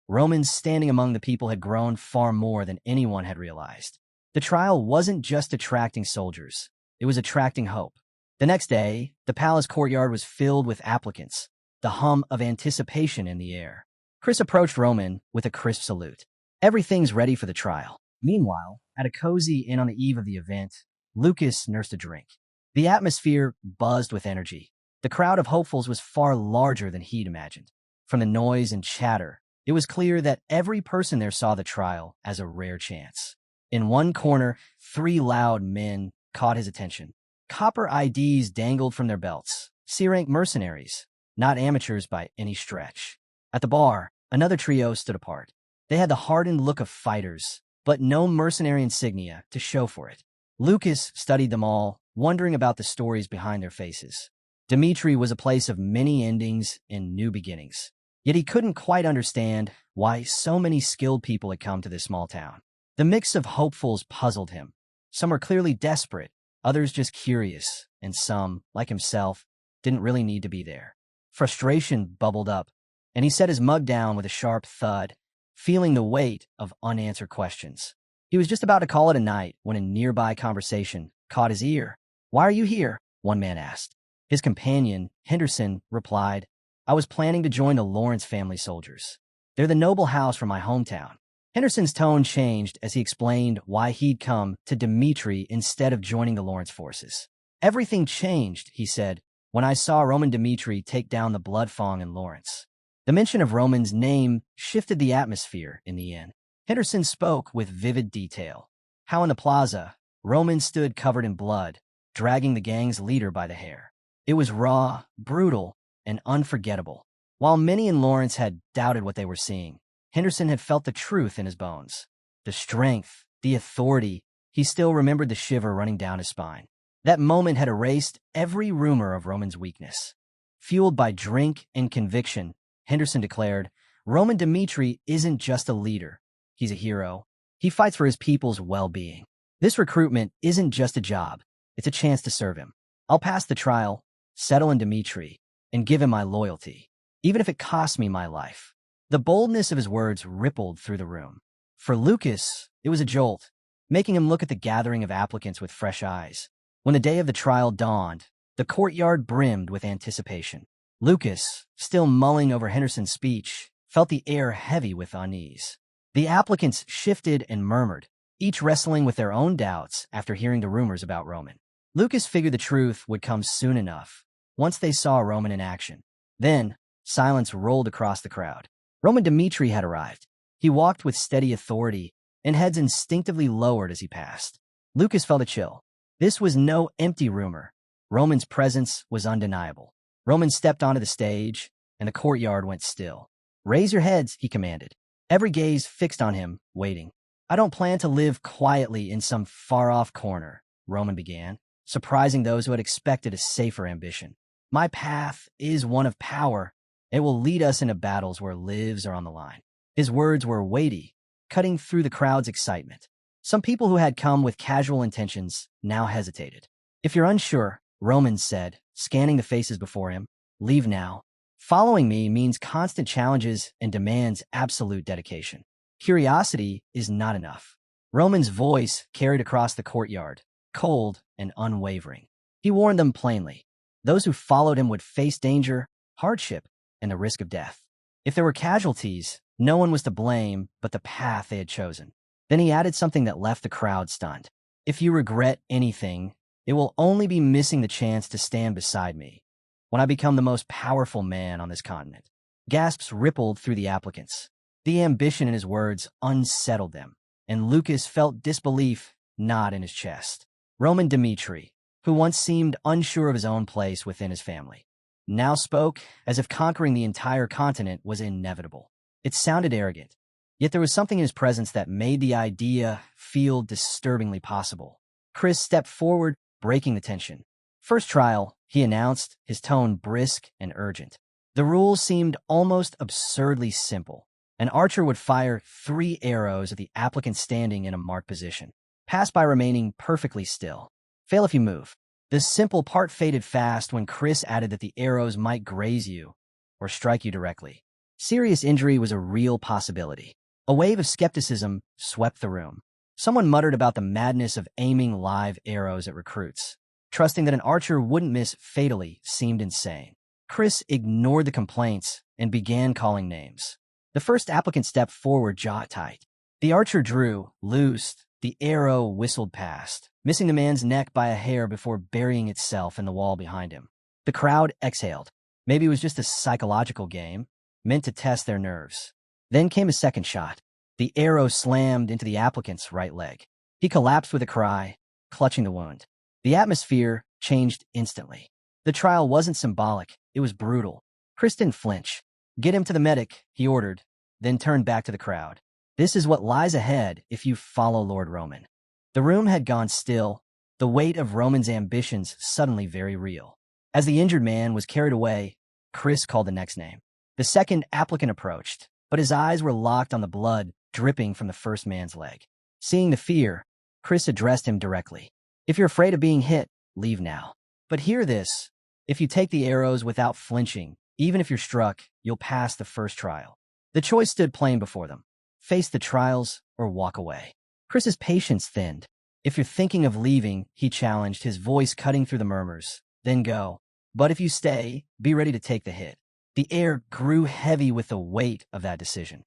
Roman's standing among the people had grown far more than anyone had realized. The trial wasn't just attracting soldiers. It was attracting hope. The next day, the palace courtyard was filled with applicants, the hum of anticipation in the air. Chris approached Roman with a crisp salute. "Everything's ready for the trial." Meanwhile, at a cozy inn on the eve of the event, Lucas nursed a drink. The atmosphere buzzed with energy. The crowd of hopefuls was far larger than he'd imagined. From the noise and chatter, it was clear that every person there saw the trial as a rare chance. In one corner, 3 loud men caught his attention. Copper IDs dangled from their belts. C-rank mercenaries, not amateurs by any stretch. At the bar, another trio stood apart. They had the hardened look of fighters, but no mercenary insignia to show for it. Lucas studied them all, wondering about the stories behind their faces. Dmitri was a place of many endings and new beginnings. Yet he couldn't quite understand why so many skilled people had come to this small town. The mix of hopefuls puzzled him. Some were clearly desperate, others just curious, and some, like himself, didn't really need to be there. Frustration bubbled up, and he set his mug down with a sharp thud, feeling the weight of unanswered questions. He was just about to call it a night when a nearby conversation caught his ear. "Why are you here?" one man asked. His companion, Henderson, replied, "I was planning to join the Lawrence family soldiers. They're the noble house from my hometown." Henderson's tone changed as he explained why he'd come to Dmitri instead of joining the Lawrence forces. "Everything changed," he said, "when I saw Roman Dmitri take down the Bloodfang in Lawrence." The mention of Roman's name shifted the atmosphere in the inn. Henderson spoke with vivid detail. How in the plaza, Roman stood covered in blood, dragging the gang's leader by the hair. It was raw, brutal, and unforgettable. While many in Lawrence had doubted what they were seeing, Henderson had felt the truth in his bones. The strength, the authority, he still remembered the shiver running down his spine. That moment had erased every rumor of Roman's weakness. Fueled by drink and conviction, Henderson declared, "Roman Dmitri isn't just a leader. He's a hero. He fights for his people's well-being. This recruitment isn't just a job. It's a chance to serve him. I'll pass the trial, settle in Dmitri, and give him my loyalty, even if it costs me my life." The boldness of his words rippled through the room. For Lucas, it was a jolt, making him look at the gathering of applicants with fresh eyes. When the day of the trial dawned, the courtyard brimmed with anticipation. Lucas, still mulling over Henderson's speech, felt the air heavy with unease. The applicants shifted and murmured, each wrestling with their own doubts after hearing the rumors about Roman. Lucas figured the truth would come soon enough, once they saw Roman in action. Then, silence rolled across the crowd. Roman Dmitri had arrived. He walked with steady authority, and heads instinctively lowered as he passed. Lucas felt a chill. This was no empty rumor. Roman's presence was undeniable. Roman stepped onto the stage, and the courtyard went still. "Raise your heads," he commanded. Every gaze fixed on him, waiting. "I don't plan to live quietly in some far-off corner," Roman began, surprising those who had expected a safer ambition. "My path is one of power. It will lead us into battles where lives are on the line." His words were weighty, cutting through the crowd's excitement. Some people who had come with casual intentions now hesitated. "If you're unsure," Roman said, scanning the faces before him, "leave now. Following me means constant challenges and demands absolute dedication. Curiosity is not enough." Roman's voice carried across the courtyard, cold and unwavering. He warned them plainly. Those who followed him would face danger, hardship, and the risk of death. If there were casualties, no one was to blame but the path they had chosen. Then he added something that left the crowd stunned. "If you regret anything, it will only be missing the chance to stand beside me when I become the most powerful man on this continent." Gasps rippled through the applicants. The ambition in his words unsettled them, and Lucas felt disbelief knot in his chest. Roman Dmitri, who once seemed unsure of his own place within his family, now spoke as if conquering the entire continent was inevitable. It sounded arrogant, yet there was something in his presence that made the idea feel disturbingly possible. Chris stepped forward, breaking the tension. "First trial," he announced, his tone brisk and urgent. The rules seemed almost absurdly simple. An archer would fire 3 arrows at the applicant standing in a marked position. Pass by remaining perfectly still. Fail if you move. The simple part faded fast when Chris added that the arrows might graze you or strike you directly. Serious injury was a real possibility. A wave of skepticism swept the room. Someone muttered about the madness of aiming live arrows at recruits. Trusting that an archer wouldn't miss fatally seemed insane. Chris ignored the complaints and began calling names. The first applicant stepped forward, jaw tight. The archer drew, loosed. The arrow whistled past, missing the man's neck by a hair before burying itself in the wall behind him. The crowd exhaled. Maybe it was just a psychological game, meant to test their nerves. Then came a second shot. The arrow slammed into the applicant's right leg. He collapsed with a cry, clutching the wound. The atmosphere changed instantly. The trial wasn't symbolic, it was brutal. Chris didn't flinch. "Get him to the medic," he ordered, then turned back to the crowd. "This is what lies ahead if you follow Lord Roman." The room had gone still, the weight of Roman's ambitions suddenly very real. As the injured man was carried away, Chris called the next name. The second applicant approached, but his eyes were locked on the blood dripping from the first man's leg. Seeing the fear, Chris addressed him directly. "If you're afraid of being hit, leave now. But hear this. If you take the arrows without flinching, even if you're struck, you'll pass the first trial." The choice stood plain before them. Face the trials or walk away. Chris's patience thinned. "If you're thinking of leaving," he challenged, his voice cutting through the murmurs, "then go. But if you stay, be ready to take the hit." The air grew heavy with the weight of that decision.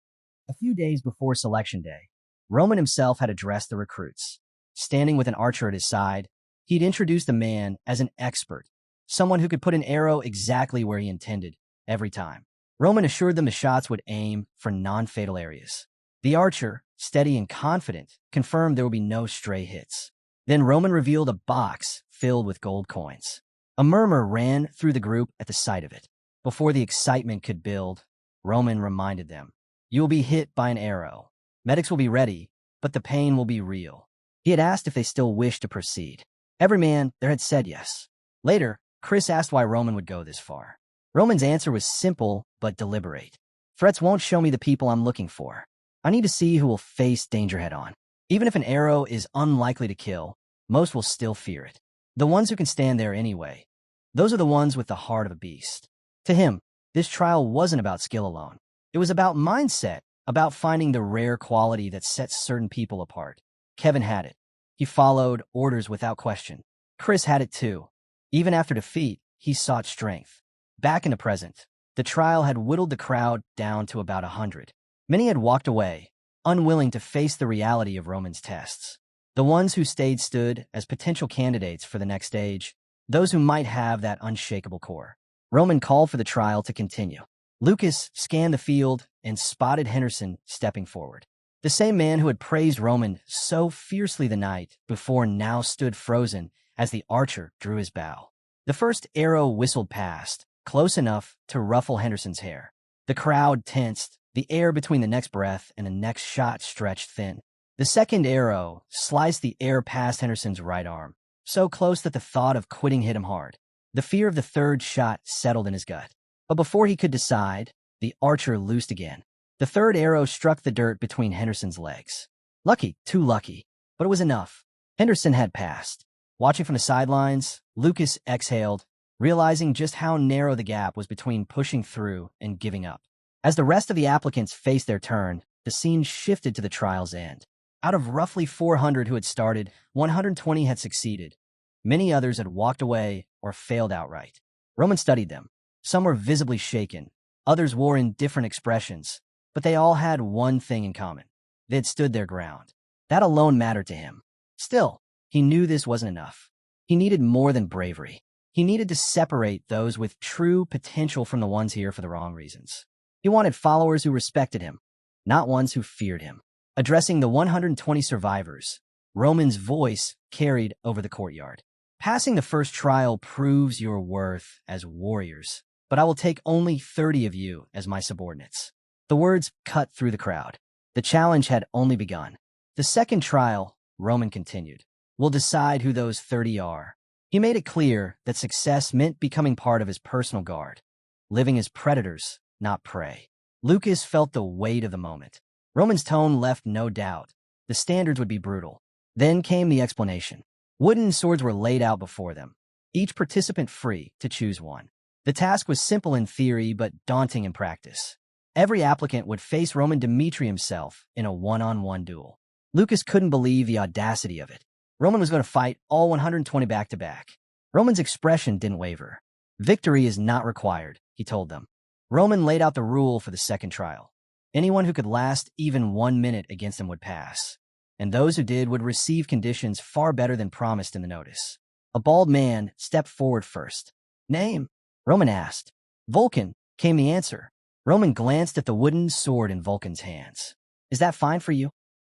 A few days before selection day, Roman himself had addressed the recruits. Standing with an archer at his side, he'd introduced the man as an expert, someone who could put an arrow exactly where he intended, every time. Roman assured them the shots would aim for non-fatal areas. The archer, steady and confident, confirmed there would be no stray hits. Then Roman revealed a box filled with gold coins. A murmur ran through the group at the sight of it. Before the excitement could build, Roman reminded them, "You will be hit by an arrow. Medics will be ready, but the pain will be real." He had asked if they still wished to proceed. Every man there had said yes. Later, Chris asked why Roman would go this far. Roman's answer was simple but deliberate. "Threats won't show me the people I'm looking for. I need to see who will face danger head-on. Even if an arrow is unlikely to kill, most will still fear it. The ones who can stand there anyway. Those are the ones with the heart of a beast." To him, this trial wasn't about skill alone. It was about mindset, about finding the rare quality that sets certain people apart. Kevin had it. He followed orders without question. Chris had it too. Even after defeat, he sought strength. Back in the present, the trial had whittled the crowd down to about 100. Many had walked away, unwilling to face the reality of Roman's tests. The ones who stayed stood as potential candidates for the next stage, those who might have that unshakable core. Roman called for the trial to continue. Lucas scanned the field and spotted Henderson stepping forward. The same man who had praised Roman so fiercely the night before now stood frozen as the archer drew his bow. The first arrow whistled past, close enough to ruffle Henderson's hair. The crowd tensed, the air between the next breath and the next shot stretched thin. The second arrow sliced the air past Henderson's right arm, so close that the thought of quitting hit him hard. The fear of the third shot settled in his gut. But before he could decide, the archer loosed again. The third arrow struck the dirt between Henderson's legs. Lucky, too lucky, but it was enough. Henderson had passed. Watching from the sidelines, Lucas exhaled, realizing just how narrow the gap was between pushing through and giving up. As the rest of the applicants faced their turn, the scene shifted to the trial's end. Out of roughly 400 who had started, 120 had succeeded. Many others had walked away or failed outright. Roman studied them. Some were visibly shaken. Others wore indifferent expressions. But they all had one thing in common. They had stood their ground. That alone mattered to him. Still, he knew this wasn't enough. He needed more than bravery. He needed to separate those with true potential from the ones here for the wrong reasons. He wanted followers who respected him, not ones who feared him. Addressing the 120 survivors, Roman's voice carried over the courtyard. Passing the first trial proves your worth as warriors, but I will take only 30 of you as my subordinates. The words cut through the crowd. The challenge had only begun. The second trial, Roman continued, will decide who those 30 are. He made it clear that success meant becoming part of his personal guard, living as predators, not prey. Lucas felt the weight of the moment. Roman's tone left no doubt. The standards would be brutal. Then came the explanation. Wooden swords were laid out before them, each participant free to choose one. The task was simple in theory but daunting in practice. Every applicant would face Roman Dmitri himself in a one-on-one duel. Lucas couldn't believe the audacity of it. Roman was going to fight all 120 back-to-back. Roman's expression didn't waver. Victory is not required, he told them. Roman laid out the rule for the second trial. Anyone who could last even 1 minute against him would pass, and those who did would receive conditions far better than promised in the notice. A bald man stepped forward first. Name? Roman asked. Vulcan, came the answer. Roman glanced at the wooden sword in Vulcan's hands. Is that fine for you?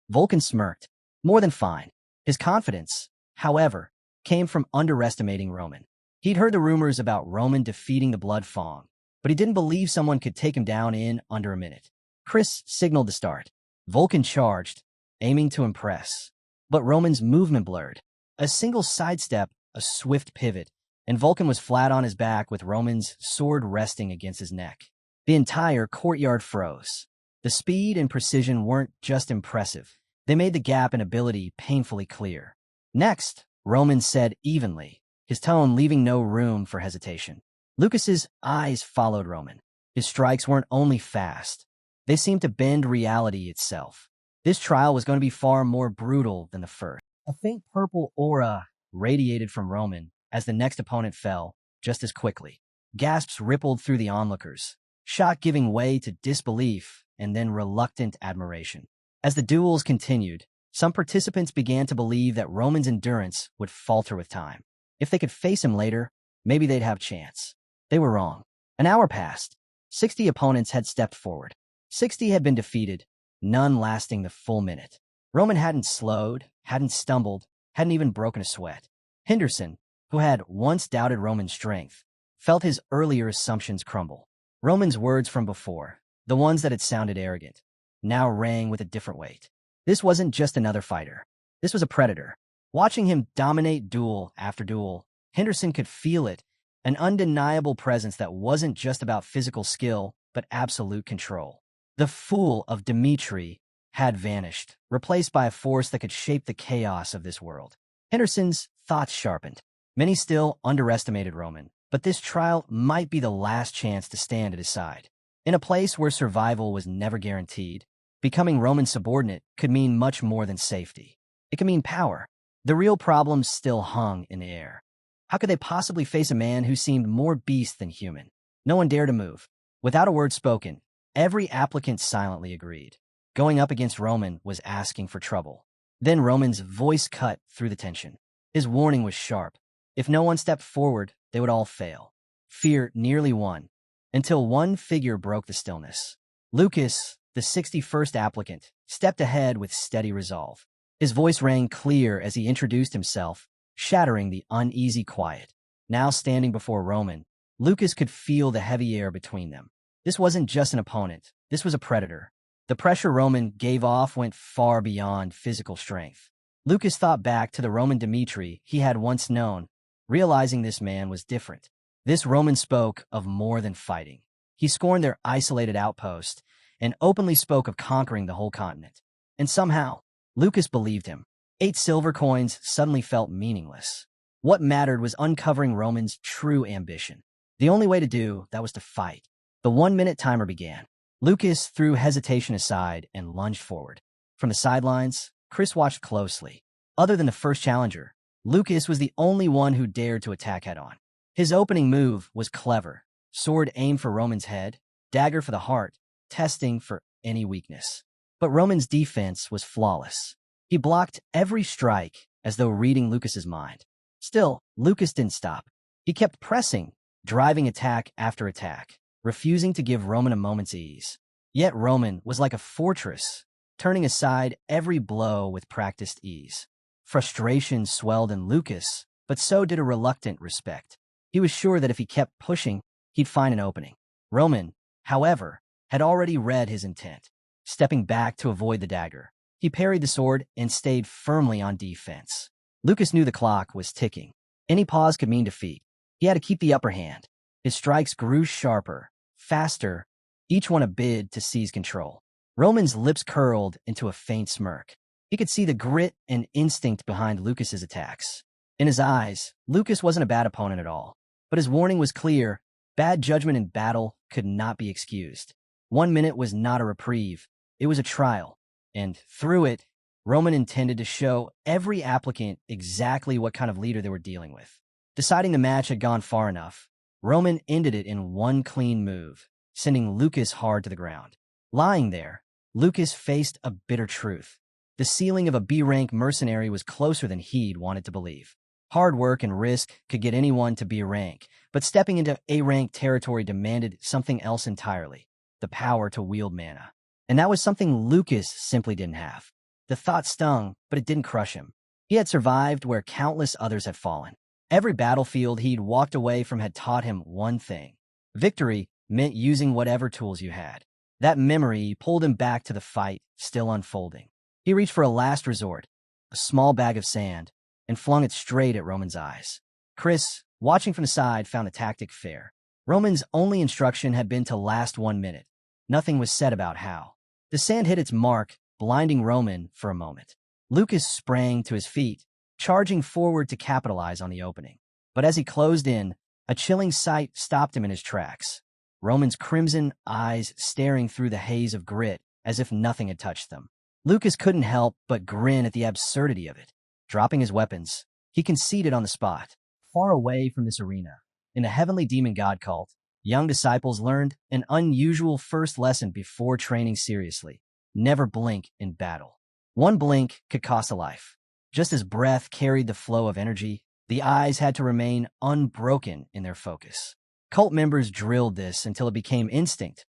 Vulcan smirked. More than fine. His confidence, however, came from underestimating Roman. He'd heard the rumors about Roman defeating the Blood Fong, but he didn't believe someone could take him down in under a minute. Chris signaled to start. Vulcan charged, aiming to impress. But Roman's movement blurred. A single sidestep, a swift pivot, and Vulcan was flat on his back with Roman's sword resting against his neck. The entire courtyard froze. The speed and precision weren't just impressive. They made the gap in ability painfully clear. Next, Roman said evenly, his tone leaving no room for hesitation. Lucas's eyes followed Roman. His strikes weren't only fast. They seemed to bend reality itself. This trial was going to be far more brutal than the first. A faint purple aura radiated from Roman as the next opponent fell, just as quickly. Gasps rippled through the onlookers, shock giving way to disbelief and then reluctant admiration. As the duels continued, some participants began to believe that Roman's endurance would falter with time. If they could face him later, maybe they'd have a chance. They were wrong. An hour passed. 60 opponents had stepped forward. 60 had been defeated, none lasting the full minute. Roman hadn't slowed, hadn't stumbled, hadn't even broken a sweat. Henderson, who had once doubted Roman's strength, felt his earlier assumptions crumble. Roman's words from before, the ones that had sounded arrogant, now rang with a different weight. This wasn't just another fighter. This was a predator. Watching him dominate duel after duel, Henderson could feel it, an undeniable presence that wasn't just about physical skill, but absolute control. The fool of Dmitri had vanished, replaced by a force that could shape the chaos of this world. Henderson's thoughts sharpened. Many still underestimated Roman, but this trial might be the last chance to stand at his side. In a place where survival was never guaranteed, becoming Roman's subordinate could mean much more than safety. It could mean power. The real problem still hung in the air. How could they possibly face a man who seemed more beast than human? No one dared to move. Without a word spoken, every applicant silently agreed. Going up against Roman was asking for trouble. Then Roman's voice cut through the tension. His warning was sharp. If no one stepped forward, they would all fail. Fear nearly won, until one figure broke the stillness. Lucas, the 61st applicant, stepped ahead with steady resolve. His voice rang clear as he introduced himself, shattering the uneasy quiet. Now standing before Roman, Lucas could feel the heavy air between them. This wasn't just an opponent. This was a predator. The pressure Roman gave off went far beyond physical strength. Lucas thought back to the Roman Dmitri he had once known, realizing this man was different. This Roman spoke of more than fighting. He scorned their isolated outpost and openly spoke of conquering the whole continent. And somehow, Lucas believed him. 8 silver coins suddenly felt meaningless. What mattered was uncovering Roman's true ambition. The only way to do that was to fight. The 1-minute timer began. Lucas threw hesitation aside and lunged forward. From the sidelines, Chris watched closely. Other than the first challenger, Lucas was the only one who dared to attack head-on. His opening move was clever. Sword aimed for Roman's head, dagger for the heart, testing for any weakness. But Roman's defense was flawless. He blocked every strike as though reading Lucas's mind. Still, Lucas didn't stop. He kept pressing, driving attack after attack, refusing to give Roman a moment's ease. Yet Roman was like a fortress, turning aside every blow with practiced ease. Frustration swelled in Lucas, but so did a reluctant respect. He was sure that if he kept pushing, he'd find an opening. Roman, however, had already read his intent. Stepping back to avoid the dagger, he parried the sword and stayed firmly on defense. Lucas knew the clock was ticking. Any pause could mean defeat. He had to keep the upper hand. His strikes grew sharper, faster, each one a bid to seize control. Roman's lips curled into a faint smirk. He could see the grit and instinct behind Lucas's attacks. In his eyes, Lucas wasn't a bad opponent at all. But his warning was clear. Bad judgment in battle could not be excused. 1 minute was not a reprieve. It was a trial. And through it, Roman intended to show every applicant exactly what kind of leader they were dealing with. Deciding the match had gone far enough, Roman ended it in one clean move, sending Lucas hard to the ground. Lying there, Lucas faced a bitter truth. The ceiling of a B-rank mercenary was closer than he'd wanted to believe. Hard work and risk could get anyone to B-rank, but stepping into A-rank territory demanded something else entirely, the power to wield mana. And that was something Lucas simply didn't have. The thought stung, but it didn't crush him. He had survived where countless others had fallen. Every battlefield he'd walked away from had taught him one thing. Victory meant using whatever tools you had. That memory pulled him back to the fight, still unfolding. He reached for a last resort, a small bag of sand, and flung it straight at Roman's eyes. Chris, watching from the side, found the tactic fair. Roman's only instruction had been to last 1 minute. Nothing was said about how. The sand hit its mark, blinding Roman for a moment. Lucas sprang to his feet, charging forward to capitalize on the opening. But as he closed in, a chilling sight stopped him in his tracks. Roman's crimson eyes staring through the haze of grit as if nothing had touched them. Lucas couldn't help but grin at the absurdity of it. Dropping his weapons, he conceded on the spot. Far away from this arena, in a heavenly demon god cult, young disciples learned an unusual first lesson before training seriously. Never blink in battle. One blink could cost a life. Just as breath carried the flow of energy, the eyes had to remain unbroken in their focus. Cult members drilled this until it became instinct.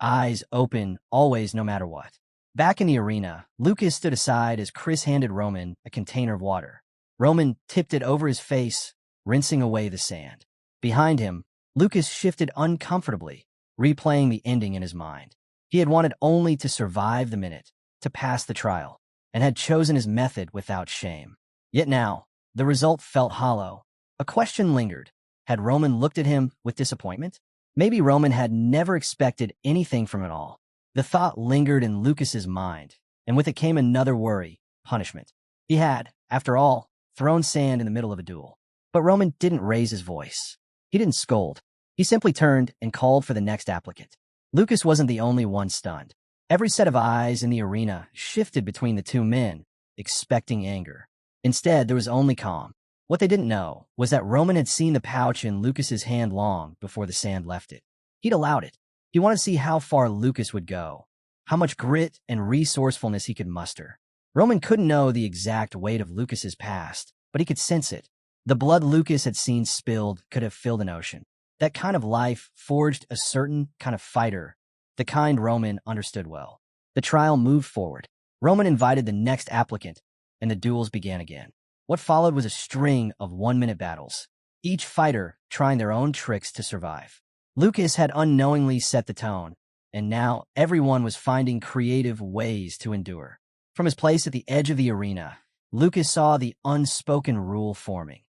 Eyes open, always, no matter what. Back in the arena, Lucas stood aside as Chris handed Roman a container of water. Roman tipped it over his face, rinsing away the sand. Behind him, Lucas shifted uncomfortably, replaying the ending in his mind. He had wanted only to survive the minute, to pass the trial, and had chosen his method without shame. Yet now, the result felt hollow. A question lingered. Had Roman looked at him with disappointment? Maybe Roman had never expected anything from it all. The thought lingered in Lucas's mind, and with it came another worry, punishment. He had, after all, thrown sand in the middle of a duel. But Roman didn't raise his voice. He didn't scold. He simply turned and called for the next applicant. Lucas wasn't the only one stunned. Every set of eyes in the arena shifted between the two men, expecting anger. Instead, there was only calm. What they didn't know was that Roman had seen the pouch in Lucas's hand long before the sand left it. He'd allowed it. He wanted to see how far Lucas would go, how much grit and resourcefulness he could muster. Roman couldn't know the exact weight of Lucas's past, but he could sense it. The blood Lucas had seen spilled could have filled an ocean. That kind of life forged a certain kind of fighter, the kind Roman understood well. The trial moved forward. Roman invited the next applicant, and the duels began again. What followed was a string of 1-minute battles. each fighter trying their own tricks to survive. Lucas had unknowingly set the tone, and now everyone was finding creative ways to endure. From his place at the edge of the arena, Lucas saw the unspoken rule forming.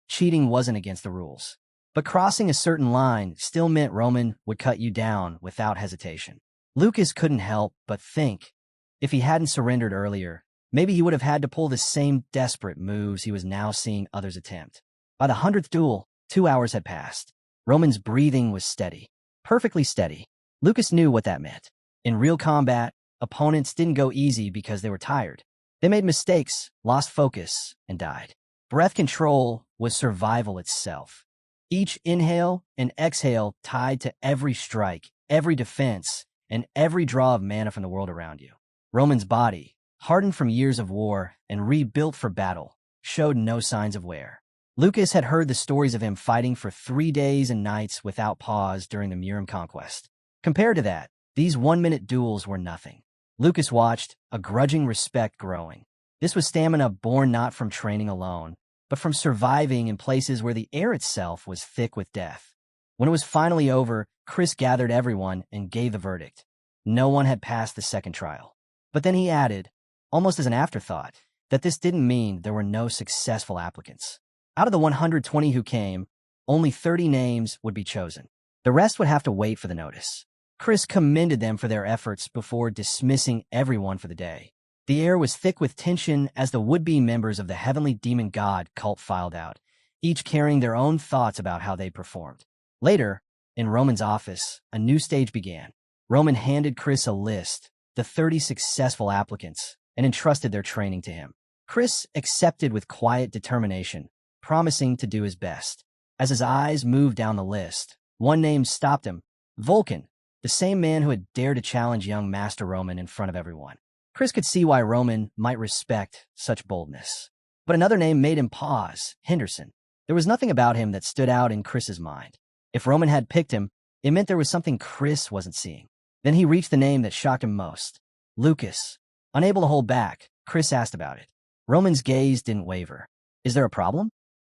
Cheating wasn't against the rules, but crossing a certain line still meant Roman would cut you down without hesitation. Lucas couldn't help but think, if he hadn't surrendered earlier, maybe he would have had to pull the same desperate moves he was now seeing others attempt. By the 100th duel, 2 hours had passed. Roman's breathing was steady, perfectly steady. Lucas knew what that meant. In real combat, opponents didn't go easy because they were tired. They made mistakes, lost focus, and died. Breath control was survival itself. Each inhale and exhale tied to every strike, every defense, and every draw of mana from the world around you. Roman's body, hardened from years of war and rebuilt for battle, showed no signs of wear. Lucas had heard the stories of him fighting for 3 days and nights without pause during the Murim conquest. Compared to that, these 1-minute duels were nothing. Lucas watched, a grudging respect growing. This was stamina born not from training alone, but from surviving in places where the air itself was thick with death. When it was finally over, Chris gathered everyone and gave the verdict. No one had passed the second trial. But then he added, almost as an afterthought, that this didn't mean there were no successful applicants. Out of the 120 who came, only 30 names would be chosen. The rest would have to wait for the notice. Chris commended them for their efforts before dismissing everyone for the day. The air was thick with tension as the would-be members of the Heavenly Demon God cult filed out, each carrying their own thoughts about how they performed. Later, in Roman's office, a new stage began. Roman handed Chris a list, the 30 successful applicants, and entrusted their training to him. Chris accepted with quiet determination, promising to do his best. As his eyes moved down the list, one name stopped him, Vulcan, the same man who had dared to challenge young Master Roman in front of everyone. Chris could see why Roman might respect such boldness. But another name made him pause, Henderson. There was nothing about him that stood out in Chris's mind. If Roman had picked him, it meant there was something Chris wasn't seeing. Then he reached the name that shocked him most, Lucas. Unable to hold back, Chris asked about it. Roman's gaze didn't waver. Is there a problem?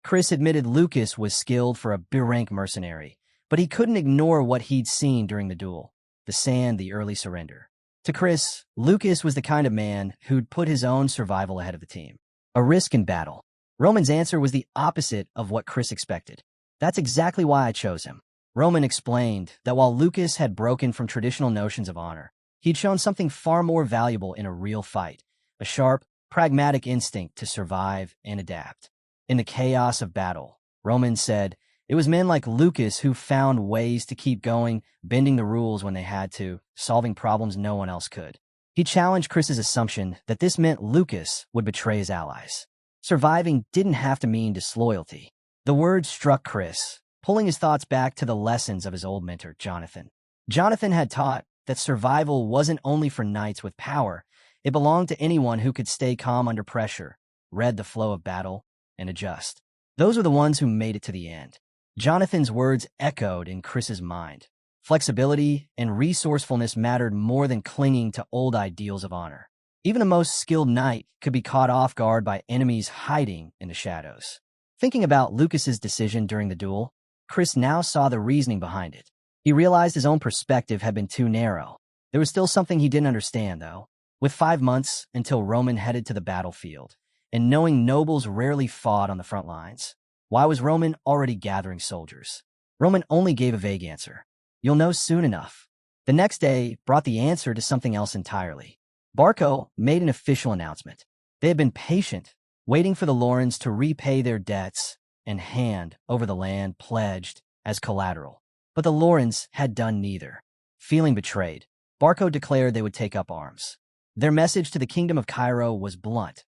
Chris admitted Lucas was skilled for a B-rank mercenary, but he couldn't ignore what he'd seen during the duel, the sand, the early surrender. To Chris, Lucas was the kind of man who'd put his own survival ahead of the team. A risk in battle. Roman's answer was the opposite of what Chris expected. That's exactly why I chose him. Roman explained that while Lucas had broken from traditional notions of honor, he'd shown something far more valuable in a real fight, a sharp, pragmatic instinct to survive and adapt. In the chaos of battle, Roman said, it was men like Lucas who found ways to keep going, bending the rules when they had to, solving problems no one else could. He challenged Chris's assumption that this meant Lucas would betray his allies. Surviving didn't have to mean disloyalty. The word struck Chris, pulling his thoughts back to the lessons of his old mentor, Jonathan. Jonathan had taught that survival wasn't only for knights with power, it belonged to anyone who could stay calm under pressure, read the flow of battle, and adjust. Those were the ones who made it to the end. Jonathan's words echoed in Chris's mind. Flexibility and resourcefulness mattered more than clinging to old ideals of honor. Even the most skilled knight could be caught off guard by enemies hiding in the shadows. Thinking about Lucas's decision during the duel, Chris now saw the reasoning behind it. He realized his own perspective had been too narrow. There was still something he didn't understand, though. With 5 months until Roman headed to the battlefield, and knowing nobles rarely fought on the front lines, why was Roman already gathering soldiers? Roman only gave a vague answer. You'll know soon enough. The next day brought the answer to something else entirely. Barco made an official announcement. They had been patient, waiting for the Lorens to repay their debts and hand over the land pledged as collateral. But the Lorens had done neither. Feeling betrayed, Barco declared they would take up arms. Their message to the Kingdom of Cairo was blunt.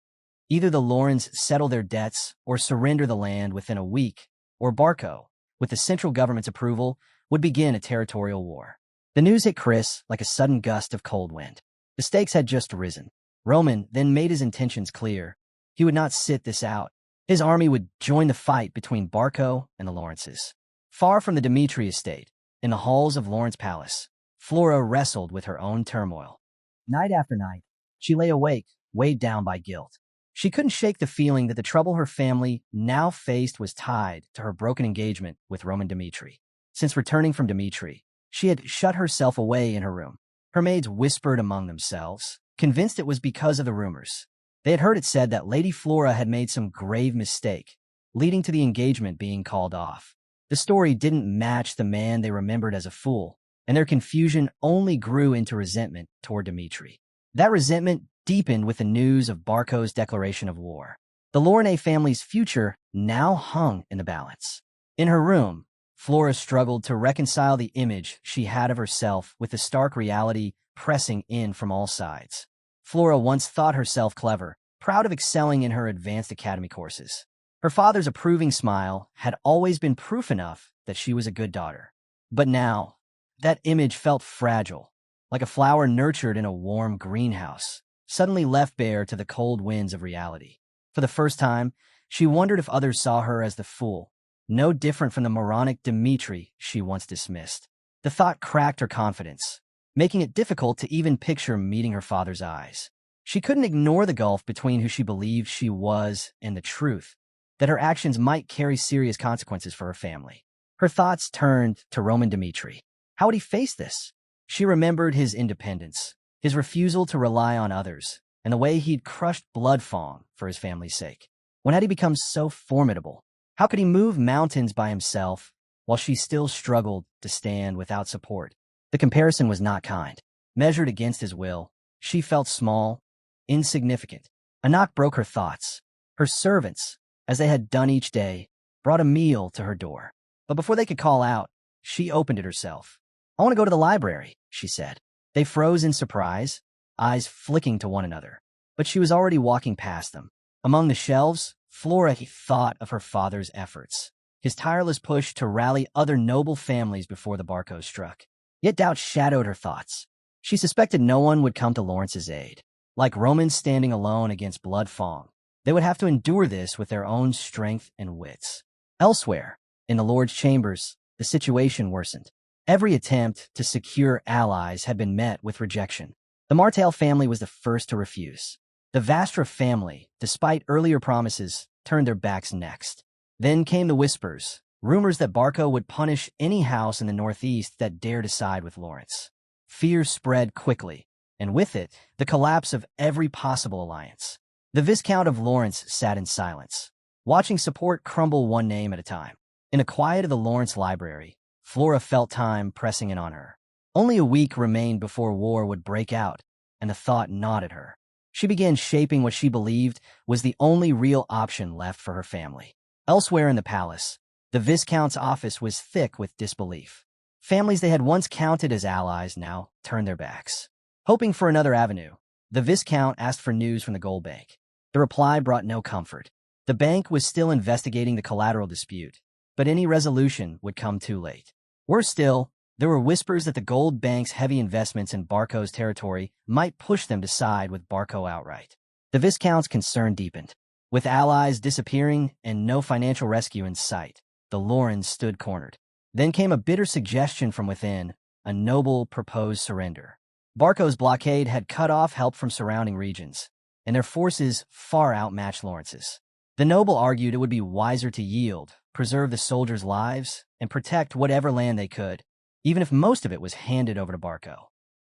Either the Lorens settle their debts or surrender the land within a week, or Barco, with the central government's approval, would begin a territorial war. The news hit Chris like a sudden gust of cold wind. The stakes had just risen. Roman then made his intentions clear. He would not sit this out. His army would join the fight between Barco and the Lawrences. Far from the Dimitri estate, in the halls of Lawrence Palace, Flora wrestled with her own turmoil. Night after night, she lay awake, weighed down by guilt. She couldn't shake the feeling that the trouble her family now faced was tied to her broken engagement with Roman Dmitri. Since returning from Dmitri, she had shut herself away in her room. Her maids whispered among themselves, convinced it was because of the rumors. They had heard it said that Lady Flora had made some grave mistake, leading to the engagement being called off. The story didn't match the man they remembered as a fool, and their confusion only grew into resentment toward Dmitri. That resentment deepened with the news of Barco's declaration of war. The Lorne family's future now hung in the balance. In her room, Flora struggled to reconcile the image she had of herself with the stark reality pressing in from all sides. Flora once thought herself clever, proud of excelling in her advanced academy courses. Her father's approving smile had always been proof enough that she was a good daughter. But now, that image felt fragile, like a flower nurtured in a warm greenhouse, suddenly left bare to the cold winds of reality. For the first time, she wondered if others saw her as the fool, no different from the moronic Dmitri she once dismissed. The thought cracked her confidence, making it difficult to even picture meeting her father's eyes. She couldn't ignore the gulf between who she believed she was and the truth, that her actions might carry serious consequences for her family. Her thoughts turned to Roman Dmitri. How would he face this? She remembered his independence, his refusal to rely on others, and the way he'd crushed Bloodfawn for his family's sake. When had he become so formidable? How could he move mountains by himself while she still struggled to stand without support? The comparison was not kind. Measured against his will, she felt small, insignificant. A knock broke her thoughts. Her servants, as they had done each day, brought a meal to her door. But before they could call out, she opened it herself. "I want to go to the library," she said. They froze in surprise, eyes flicking to one another. But she was already walking past them. Among the shelves, Flora thought of her father's efforts, his tireless push to rally other noble families before the Barcos struck. Yet doubt shadowed her thoughts. She suspected no one would come to Lawrence's aid. Like Romans standing alone against Bloodfawn, they would have to endure this with their own strength and wits. Elsewhere, in the Lord's chambers, the situation worsened. Every attempt to secure allies had been met with rejection. The Martel family was the first to refuse. The Vastra family, despite earlier promises, turned their backs next. Then came the whispers, rumors that Barco would punish any house in the Northeast that dared to side with Lawrence. Fear spread quickly, and with it, the collapse of every possible alliance. The Viscount of Lawrence sat in silence, watching support crumble one name at a time. In the quiet of the Lawrence library, Flora felt time pressing in on her. Only a week remained before war would break out, and the thought gnawed at her. She began shaping what she believed was the only real option left for her family. Elsewhere in the palace, the Viscount's office was thick with disbelief. Families they had once counted as allies now turned their backs. Hoping for another avenue, the Viscount asked for news from the Gold Bank. The reply brought no comfort. The bank was still investigating the collateral dispute, but any resolution would come too late. Worse still, there were whispers that the Gold Bank's heavy investments in Barco's territory might push them to side with Barco outright. The Viscount's concern deepened. With allies disappearing and no financial rescue in sight, the Lorens stood cornered. Then came a bitter suggestion from within, a noble proposed surrender. Barco's blockade had cut off help from surrounding regions, and their forces far outmatched Lawrence's. The noble argued it would be wiser to yield, preserve the soldiers' lives, and protect whatever land they could, even if most of it was handed over to Barco.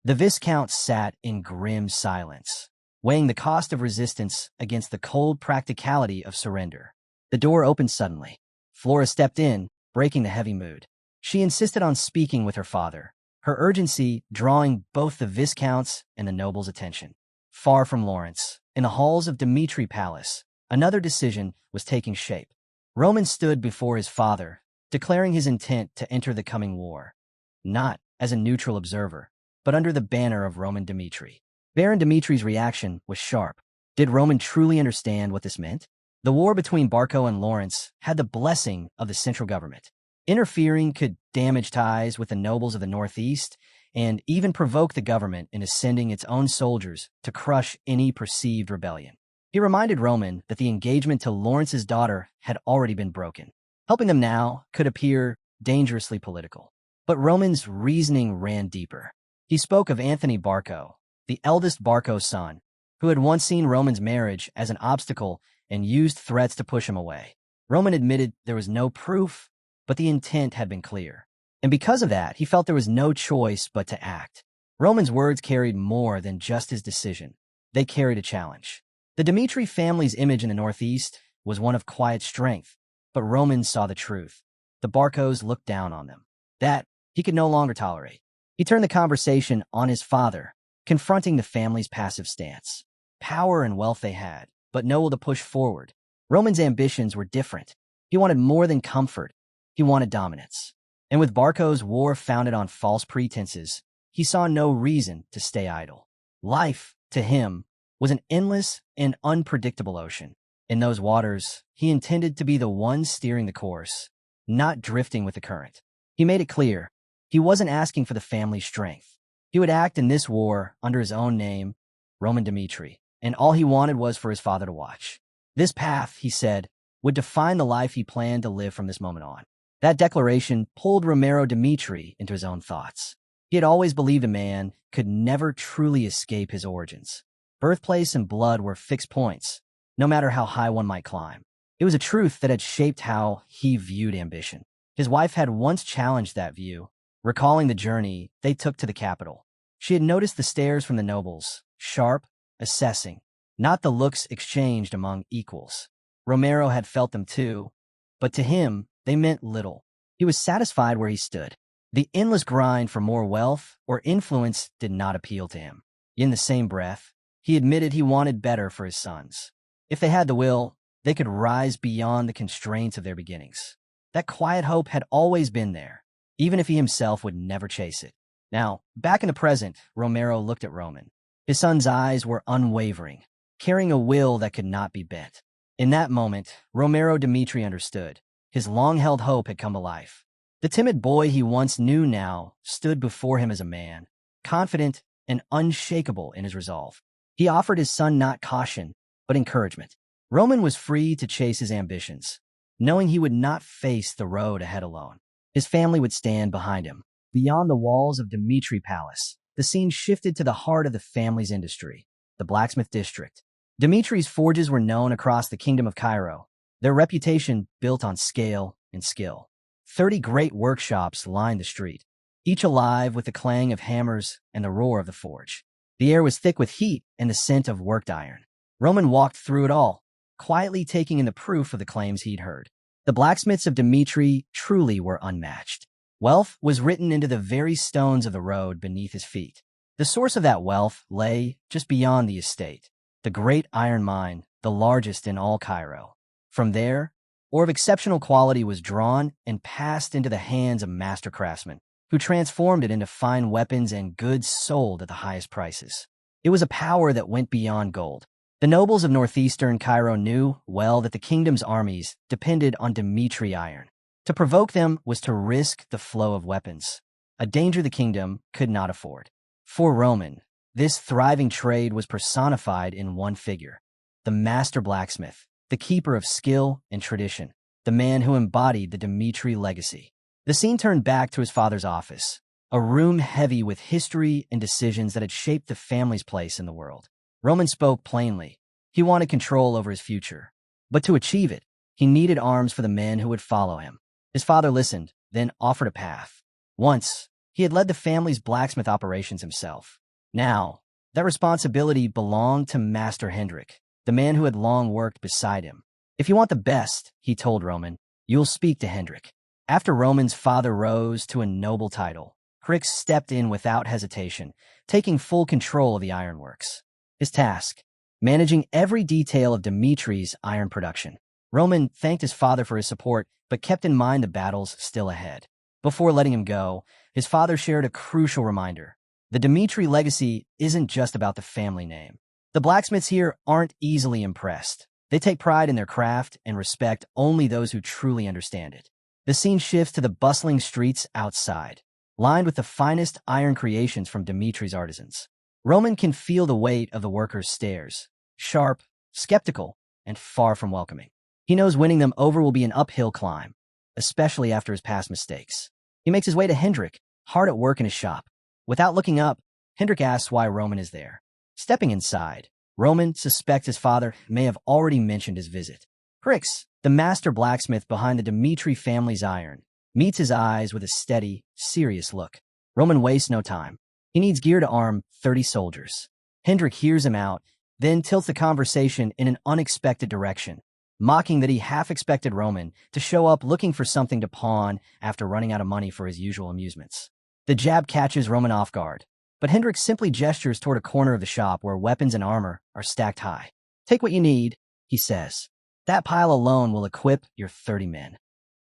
The Viscount sat in grim silence, weighing the cost of resistance against the cold practicality of surrender. The door opened suddenly. Flora stepped in, breaking the heavy mood. She insisted on speaking with her father, her urgency drawing both the Viscount's and the noble's attention. Far from Lawrence, in the halls of Dmitri Palace, another decision was taking shape. Roman stood before his father, declaring his intent to enter the coming war, not as a neutral observer, but under the banner of Roman Dmitri. Baron Dmitri's reaction was sharp. Did Roman truly understand what this meant? The war between Barco and Lawrence had the blessing of the central government. Interfering could damage ties with the nobles of the Northeast and even provoke the government into sending its own soldiers to crush any perceived rebellion. He reminded Roman that the engagement to Lawrence's daughter had already been broken. Helping them now could appear dangerously political. But Roman's reasoning ran deeper. He spoke of Anthony Barco, the eldest Barco's son, who had once seen Roman's marriage as an obstacle and used threats to push him away. Roman admitted there was no proof, but the intent had been clear. And because of that, he felt there was no choice but to act. Roman's words carried more than just his decision. They carried a challenge. The Dmitri family's image in the Northeast was one of quiet strength, but Roman saw the truth. The Barcos looked down on them. That he could no longer tolerate. He turned the conversation on his father, confronting the family's passive stance. Power and wealth they had, but no will to push forward. Roman's ambitions were different. He wanted more than comfort. He wanted dominance. And with Barco's war founded on false pretenses, he saw no reason to stay idle. Life, to him, was an endless and unpredictable ocean. In those waters, he intended to be the one steering the course, not drifting with the current. He made it clear, he wasn't asking for the family's strength. He would act in this war under his own name, Roman Dmitri, and all he wanted was for his father to watch. This path, he said, would define the life he planned to live from this moment on. That declaration pulled Romero Dmitri into his own thoughts. He had always believed a man could never truly escape his origins. Birthplace and blood were fixed points, no matter how high one might climb. It was a truth that had shaped how he viewed ambition. His wife had once challenged that view, recalling the journey they took to the capital. She had noticed the stares from the nobles, sharp, assessing, not the looks exchanged among equals. Romero had felt them too, but to him, they meant little. He was satisfied where he stood. The endless grind for more wealth or influence did not appeal to him. In the same breath, he admitted he wanted better for his sons. If they had the will, they could rise beyond the constraints of their beginnings. That quiet hope had always been there, even if he himself would never chase it. Now, back in the present, Romero looked at Roman. His son's eyes were unwavering, carrying a will that could not be bent. In that moment, Romero Dmitri understood. His long-held hope had come to life. The timid boy he once knew now stood before him as a man, confident and unshakable in his resolve. He offered his son not caution, but encouragement. Roman was free to chase his ambitions, knowing he would not face the road ahead alone. His family would stand behind him. Beyond the walls of Dmitri Palace, the scene shifted to the heart of the family's industry, the blacksmith district. Dmitri's forges were known across the kingdom of Cairo, their reputation built on scale and skill. 30 great workshops lined the street, each alive with the clang of hammers and the roar of the forge. The air was thick with heat and the scent of worked iron. Roman walked through it all, quietly taking in the proof of the claims he'd heard. The blacksmiths of Dmitri truly were unmatched. Wealth was written into the very stones of the road beneath his feet. The source of that wealth lay just beyond the estate, the great iron mine, the largest in all Cairo. From there, ore of exceptional quality was drawn and passed into the hands of master craftsmen, who transformed it into fine weapons and goods sold at the highest prices. It was a power that went beyond gold. The nobles of northeastern Cairo knew well that the kingdom's armies depended on Dmitri iron. To provoke them was to risk the flow of weapons, a danger the kingdom could not afford. For Roman, this thriving trade was personified in one figure, the master blacksmith, the keeper of skill and tradition, the man who embodied the Dmitri legacy. The scene turned back to his father's office, a room heavy with history and decisions that had shaped the family's place in the world. Roman spoke plainly. He wanted control over his future. But to achieve it, he needed arms for the men who would follow him. His father listened, then offered a path. Once, he had led the family's blacksmith operations himself. Now, that responsibility belonged to Master Hendrik, the man who had long worked beside him. If you want the best, he told Roman, you'll speak to Hendrik. After Roman's father rose to a noble title, Crick stepped in without hesitation, taking full control of the ironworks. His task, managing every detail of Dmitri's iron production. Roman thanked his father for his support, but kept in mind the battles still ahead. Before letting him go, his father shared a crucial reminder. The Dmitri legacy isn't just about the family name. The blacksmiths here aren't easily impressed. They take pride in their craft and respect only those who truly understand it. The scene shifts to the bustling streets outside, lined with the finest iron creations from Dmitri's artisans. Roman can feel the weight of the workers' stares, sharp, skeptical, and far from welcoming. He knows winning them over will be an uphill climb, especially after his past mistakes. He makes his way to Hendrik, hard at work in his shop. Without looking up, Hendrik asks why Roman is there. Stepping inside, Roman suspects his father may have already mentioned his visit. Crix, the master blacksmith behind the Dmitri family's iron, meets his eyes with a steady, serious look. Roman wastes no time. He needs gear to arm 30 soldiers. Hendrik hears him out, then tilts the conversation in an unexpected direction, mocking that he half-expected Roman to show up looking for something to pawn after running out of money for his usual amusements. The jab catches Roman off guard, but Hendrik simply gestures toward a corner of the shop where weapons and armor are stacked high. "Take what you need," he says. "That pile alone will equip your 30 men."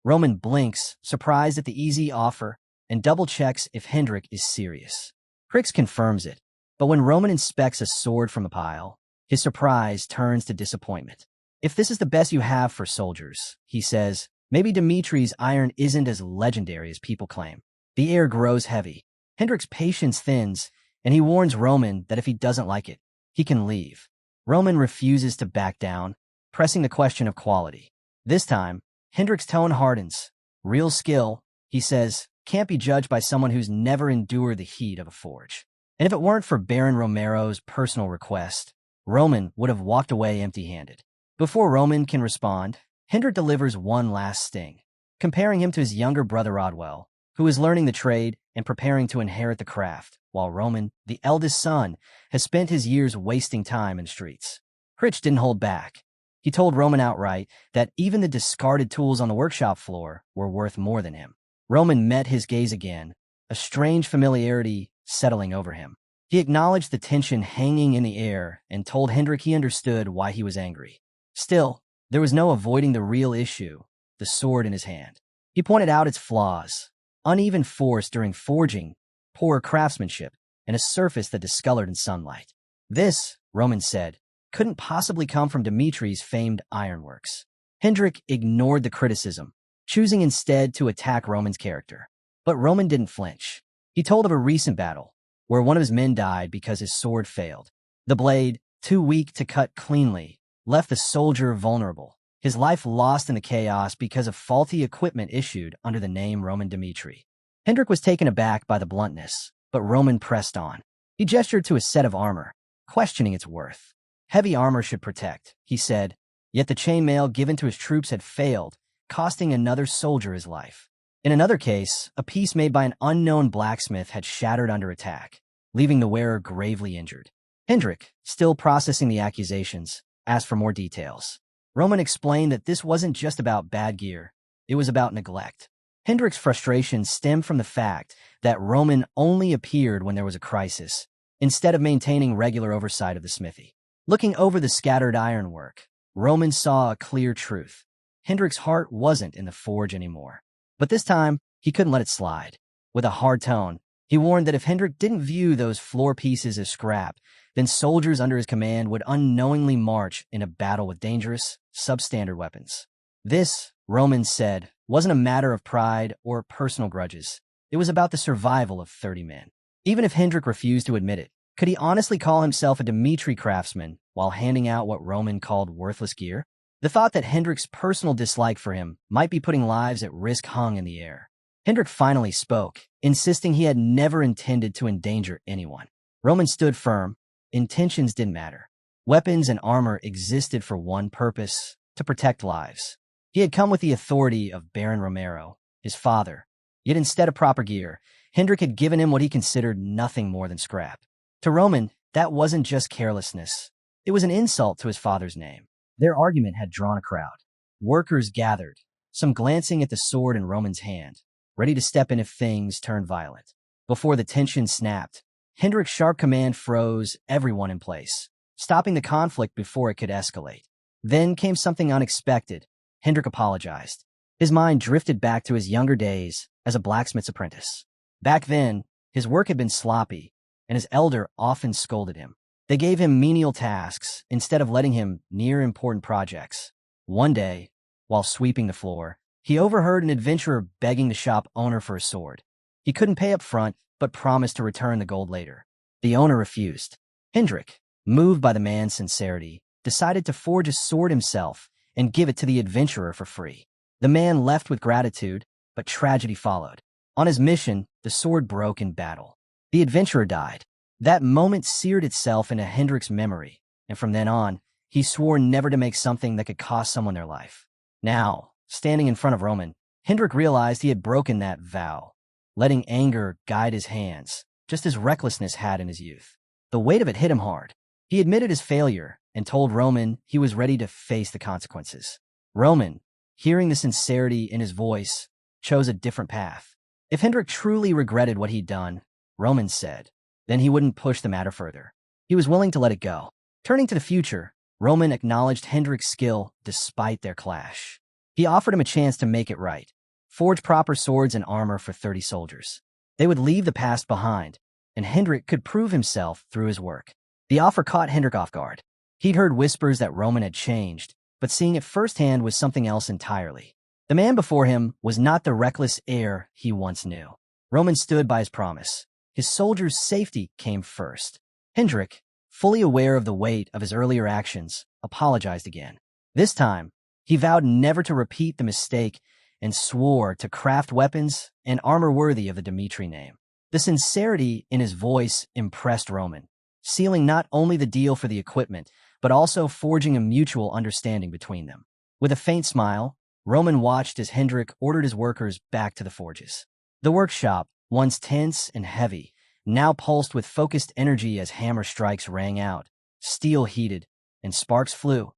Roman blinks, surprised at the easy offer, and double-checks if Hendrik is serious. Crix confirms it, but when Roman inspects a sword from a pile, his surprise turns to disappointment. "If this is the best you have for soldiers," he says, "maybe Dimitri's iron isn't as legendary as people claim." The air grows heavy. Hendrik's patience thins, and he warns Roman that if he doesn't like it, he can leave. Roman refuses to back down, pressing the question of quality. This time, Hendrik's tone hardens. "Real skill," he says, "can't be judged by someone who's never endured the heat of a forge." And if it weren't for Baron Romero's personal request, Roman would have walked away empty-handed. Before Roman can respond, Hendrik delivers one last sting, comparing him to his younger brother Rodwell, who is learning the trade and preparing to inherit the craft, while Roman, the eldest son, has spent his years wasting time in the streets. Critch didn't hold back. He told Roman outright that even the discarded tools on the workshop floor were worth more than him. Roman met his gaze again, a strange familiarity settling over him. He acknowledged the tension hanging in the air and told Hendrik he understood why he was angry. Still, there was no avoiding the real issue, the sword in his hand. He pointed out its flaws: uneven force during forging, poor craftsmanship, and a surface that discolored in sunlight. This, Roman said, couldn't possibly come from Dimitri's famed ironworks. Hendrik ignored the criticism, choosing instead to attack Roman's character. But Roman didn't flinch. He told of a recent battle, where one of his men died because his sword failed. The blade, too weak to cut cleanly, left the soldier vulnerable, his life lost in the chaos because of faulty equipment issued under the name Roman Dmitri. Hendrik was taken aback by the bluntness, but Roman pressed on. He gestured to a set of armor, questioning its worth. "Heavy armor should protect," he said, yet the chainmail given to his troops had failed, costing another soldier his life. In another case, a piece made by an unknown blacksmith had shattered under attack, leaving the wearer gravely injured. Hendrik, still processing the accusations, asked for more details. Roman explained that this wasn't just about bad gear, it was about neglect. Hendrik's frustration stemmed from the fact that Roman only appeared when there was a crisis, instead of maintaining regular oversight of the smithy. Looking over the scattered ironwork, Roman saw a clear truth. Hendrik's heart wasn't in the forge anymore. But this time, he couldn't let it slide. With a hard tone, he warned that if Hendrik didn't view those floor pieces as scrap, then soldiers under his command would unknowingly march in a battle with dangerous, substandard weapons. This, Roman said, wasn't a matter of pride or personal grudges. It was about the survival of 30 men. Even if Hendrik refused to admit it, could he honestly call himself a Dmitri craftsman while handing out what Roman called worthless gear? The thought that Hendrik's personal dislike for him might be putting lives at risk hung in the air. Hendrik finally spoke, insisting he had never intended to endanger anyone. Roman stood firm. Intentions didn't matter. Weapons and armor existed for one purpose: to protect lives. He had come with the authority of Baron Romero, his father. Yet instead of proper gear, Hendrik had given him what he considered nothing more than scrap. To Roman, that wasn't just carelessness. It was an insult to his father's name. Their argument had drawn a crowd. Workers gathered, some glancing at the sword in Roman's hand, ready to step in if things turned violent. Before the tension snapped, Hendrik's sharp command froze everyone in place, stopping the conflict before it could escalate. Then came something unexpected. Hendrik apologized. His mind drifted back to his younger days as a blacksmith's apprentice. Back then, his work had been sloppy, and his elder often scolded him. They gave him menial tasks instead of letting him near important projects. One day, while sweeping the floor, he overheard an adventurer begging the shop owner for a sword. He couldn't pay up front, but promised to return the gold later. The owner refused. Hendrik, moved by the man's sincerity, decided to forge a sword himself and give it to the adventurer for free. The man left with gratitude, but tragedy followed. On his mission, the sword broke in battle. The adventurer died. That moment seared itself into Hendrik's memory, and from then on, he swore never to make something that could cost someone their life. Now, standing in front of Roman, Hendrik realized he had broken that vow, letting anger guide his hands, just as recklessness had in his youth. The weight of it hit him hard. He admitted his failure and told Roman he was ready to face the consequences. Roman, hearing the sincerity in his voice, chose a different path. If Hendrik truly regretted what he'd done, Roman said, then he wouldn't push the matter further. He was willing to let it go. Turning to the future, Roman acknowledged Hendrik's skill despite their clash. He offered him a chance to make it right, forge proper swords and armor for 30 soldiers. They would leave the past behind, and Hendrik could prove himself through his work. The offer caught Hendrik off guard. He'd heard whispers that Roman had changed, but seeing it firsthand was something else entirely. The man before him was not the reckless heir he once knew. Roman stood by his promise. His soldiers' safety came first. Hendrik, fully aware of the weight of his earlier actions, apologized again. This time, he vowed never to repeat the mistake and swore to craft weapons and armor worthy of the Dmitri name. The sincerity in his voice impressed Roman, sealing not only the deal for the equipment, but also forging a mutual understanding between them. With a faint smile, Roman watched as Hendrik ordered his workers back to the forges. The workshop, once tense and heavy, now pulsed with focused energy as hammer strikes rang out, steel heated, and sparks flew.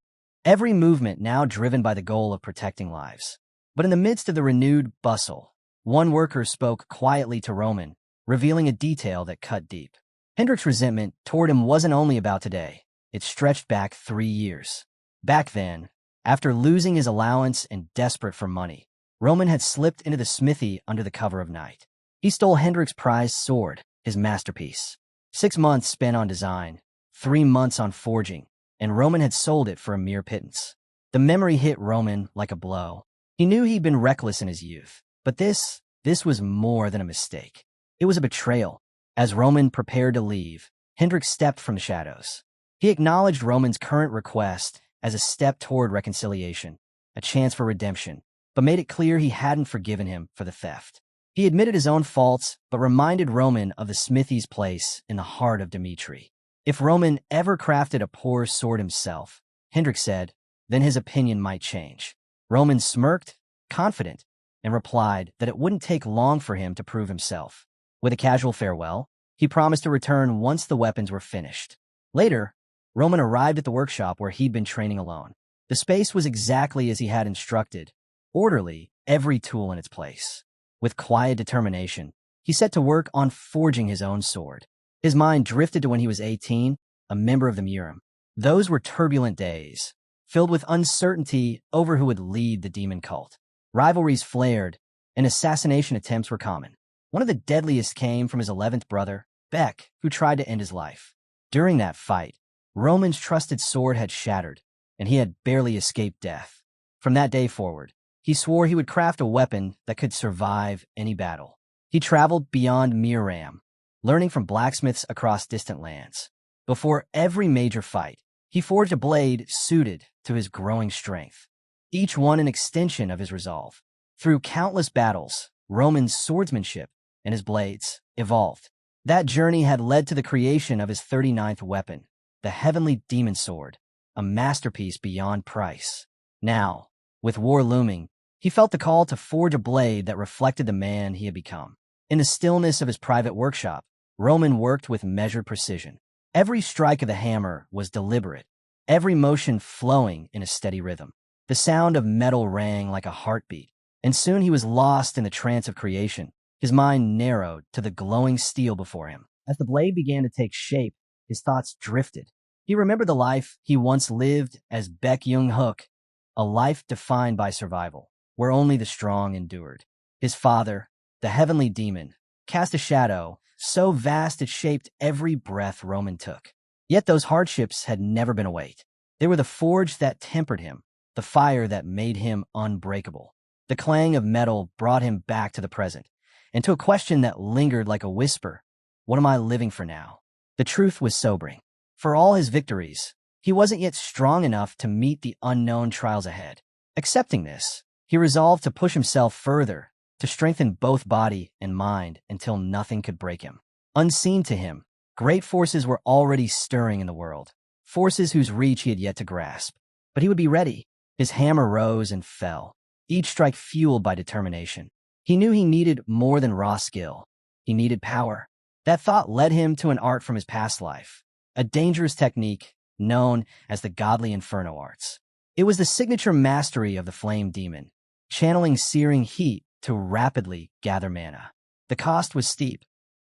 Every movement now driven by the goal of protecting lives. But in the midst of the renewed bustle, one worker spoke quietly to Roman, revealing a detail that cut deep. Hendrik's resentment toward him wasn't only about today. It stretched back 3 years. Back then, after losing his allowance and desperate for money, Roman had slipped into the smithy under the cover of night. He stole Hendrik's prized sword, his masterpiece. 6 months spent on design, 3 months on forging, and Roman had sold it for a mere pittance. The memory hit Roman like a blow. He knew he'd been reckless in his youth, but this was more than a mistake. It was a betrayal. As Roman prepared to leave, Hendrik stepped from the shadows. He acknowledged Roman's current request as a step toward reconciliation, a chance for redemption, but made it clear he hadn't forgiven him for the theft. He admitted his own faults, but reminded Roman of the smithy's place in the heart of Dmitri. If Roman ever crafted a poor sword himself, Hendrik said, then his opinion might change. Roman smirked, confident, and replied that it wouldn't take long for him to prove himself. With a casual farewell, he promised to return once the weapons were finished. Later, Roman arrived at the workshop where he'd been training alone. The space was exactly as he had instructed, orderly, every tool in its place. With quiet determination, he set to work on forging his own sword. His mind drifted to when he was 18, a member of the Murim. Those were turbulent days, filled with uncertainty over who would lead the demon cult. Rivalries flared, and assassination attempts were common. One of the deadliest came from his 11th brother, Beck, who tried to end his life. During that fight, Roman's trusted sword had shattered, and he had barely escaped death. From that day forward, he swore he would craft a weapon that could survive any battle. He traveled beyond Miram, learning from blacksmiths across distant lands. Before every major fight, he forged a blade suited to his growing strength, each one an extension of his resolve. Through countless battles, Roman's swordsmanship and his blades evolved. That journey had led to the creation of his 39th weapon, the heavenly demon sword, a masterpiece beyond price. Now, with war looming, he felt the call to forge a blade that reflected the man he had become. In the stillness of his private workshop, Roman worked with measured precision. Every strike of the hammer was deliberate, every motion flowing in a steady rhythm. The sound of metal rang like a heartbeat, and soon he was lost in the trance of creation. His mind narrowed to the glowing steel before him. As the blade began to take shape, his thoughts drifted. He remembered the life he once lived as Baek Young-hook, a life defined by survival, where only the strong endured. His father, the heavenly demon, cast a shadow so vast it shaped every breath Roman took. Yet those hardships had never been a weight. They were the forge that tempered him, the fire that made him unbreakable. The clang of metal brought him back to the present, and to a question that lingered like a whisper: what am I living for now? The truth was sobering. For all his victories, he wasn't yet strong enough to meet the unknown trials ahead. Accepting this, he resolved to push himself further, to strengthen both body and mind until nothing could break him. Unseen to him, great forces were already stirring in the world. forces whose reach he had yet to grasp. But he would be ready. His hammer rose and fell, each strike fueled by determination. He knew he needed more than raw skill. He needed power. That thought led him to an art from his past life, a dangerous technique known as the godly inferno arts. It was the signature mastery of the flame demon, channeling searing heat to rapidly gather mana. The cost was steep.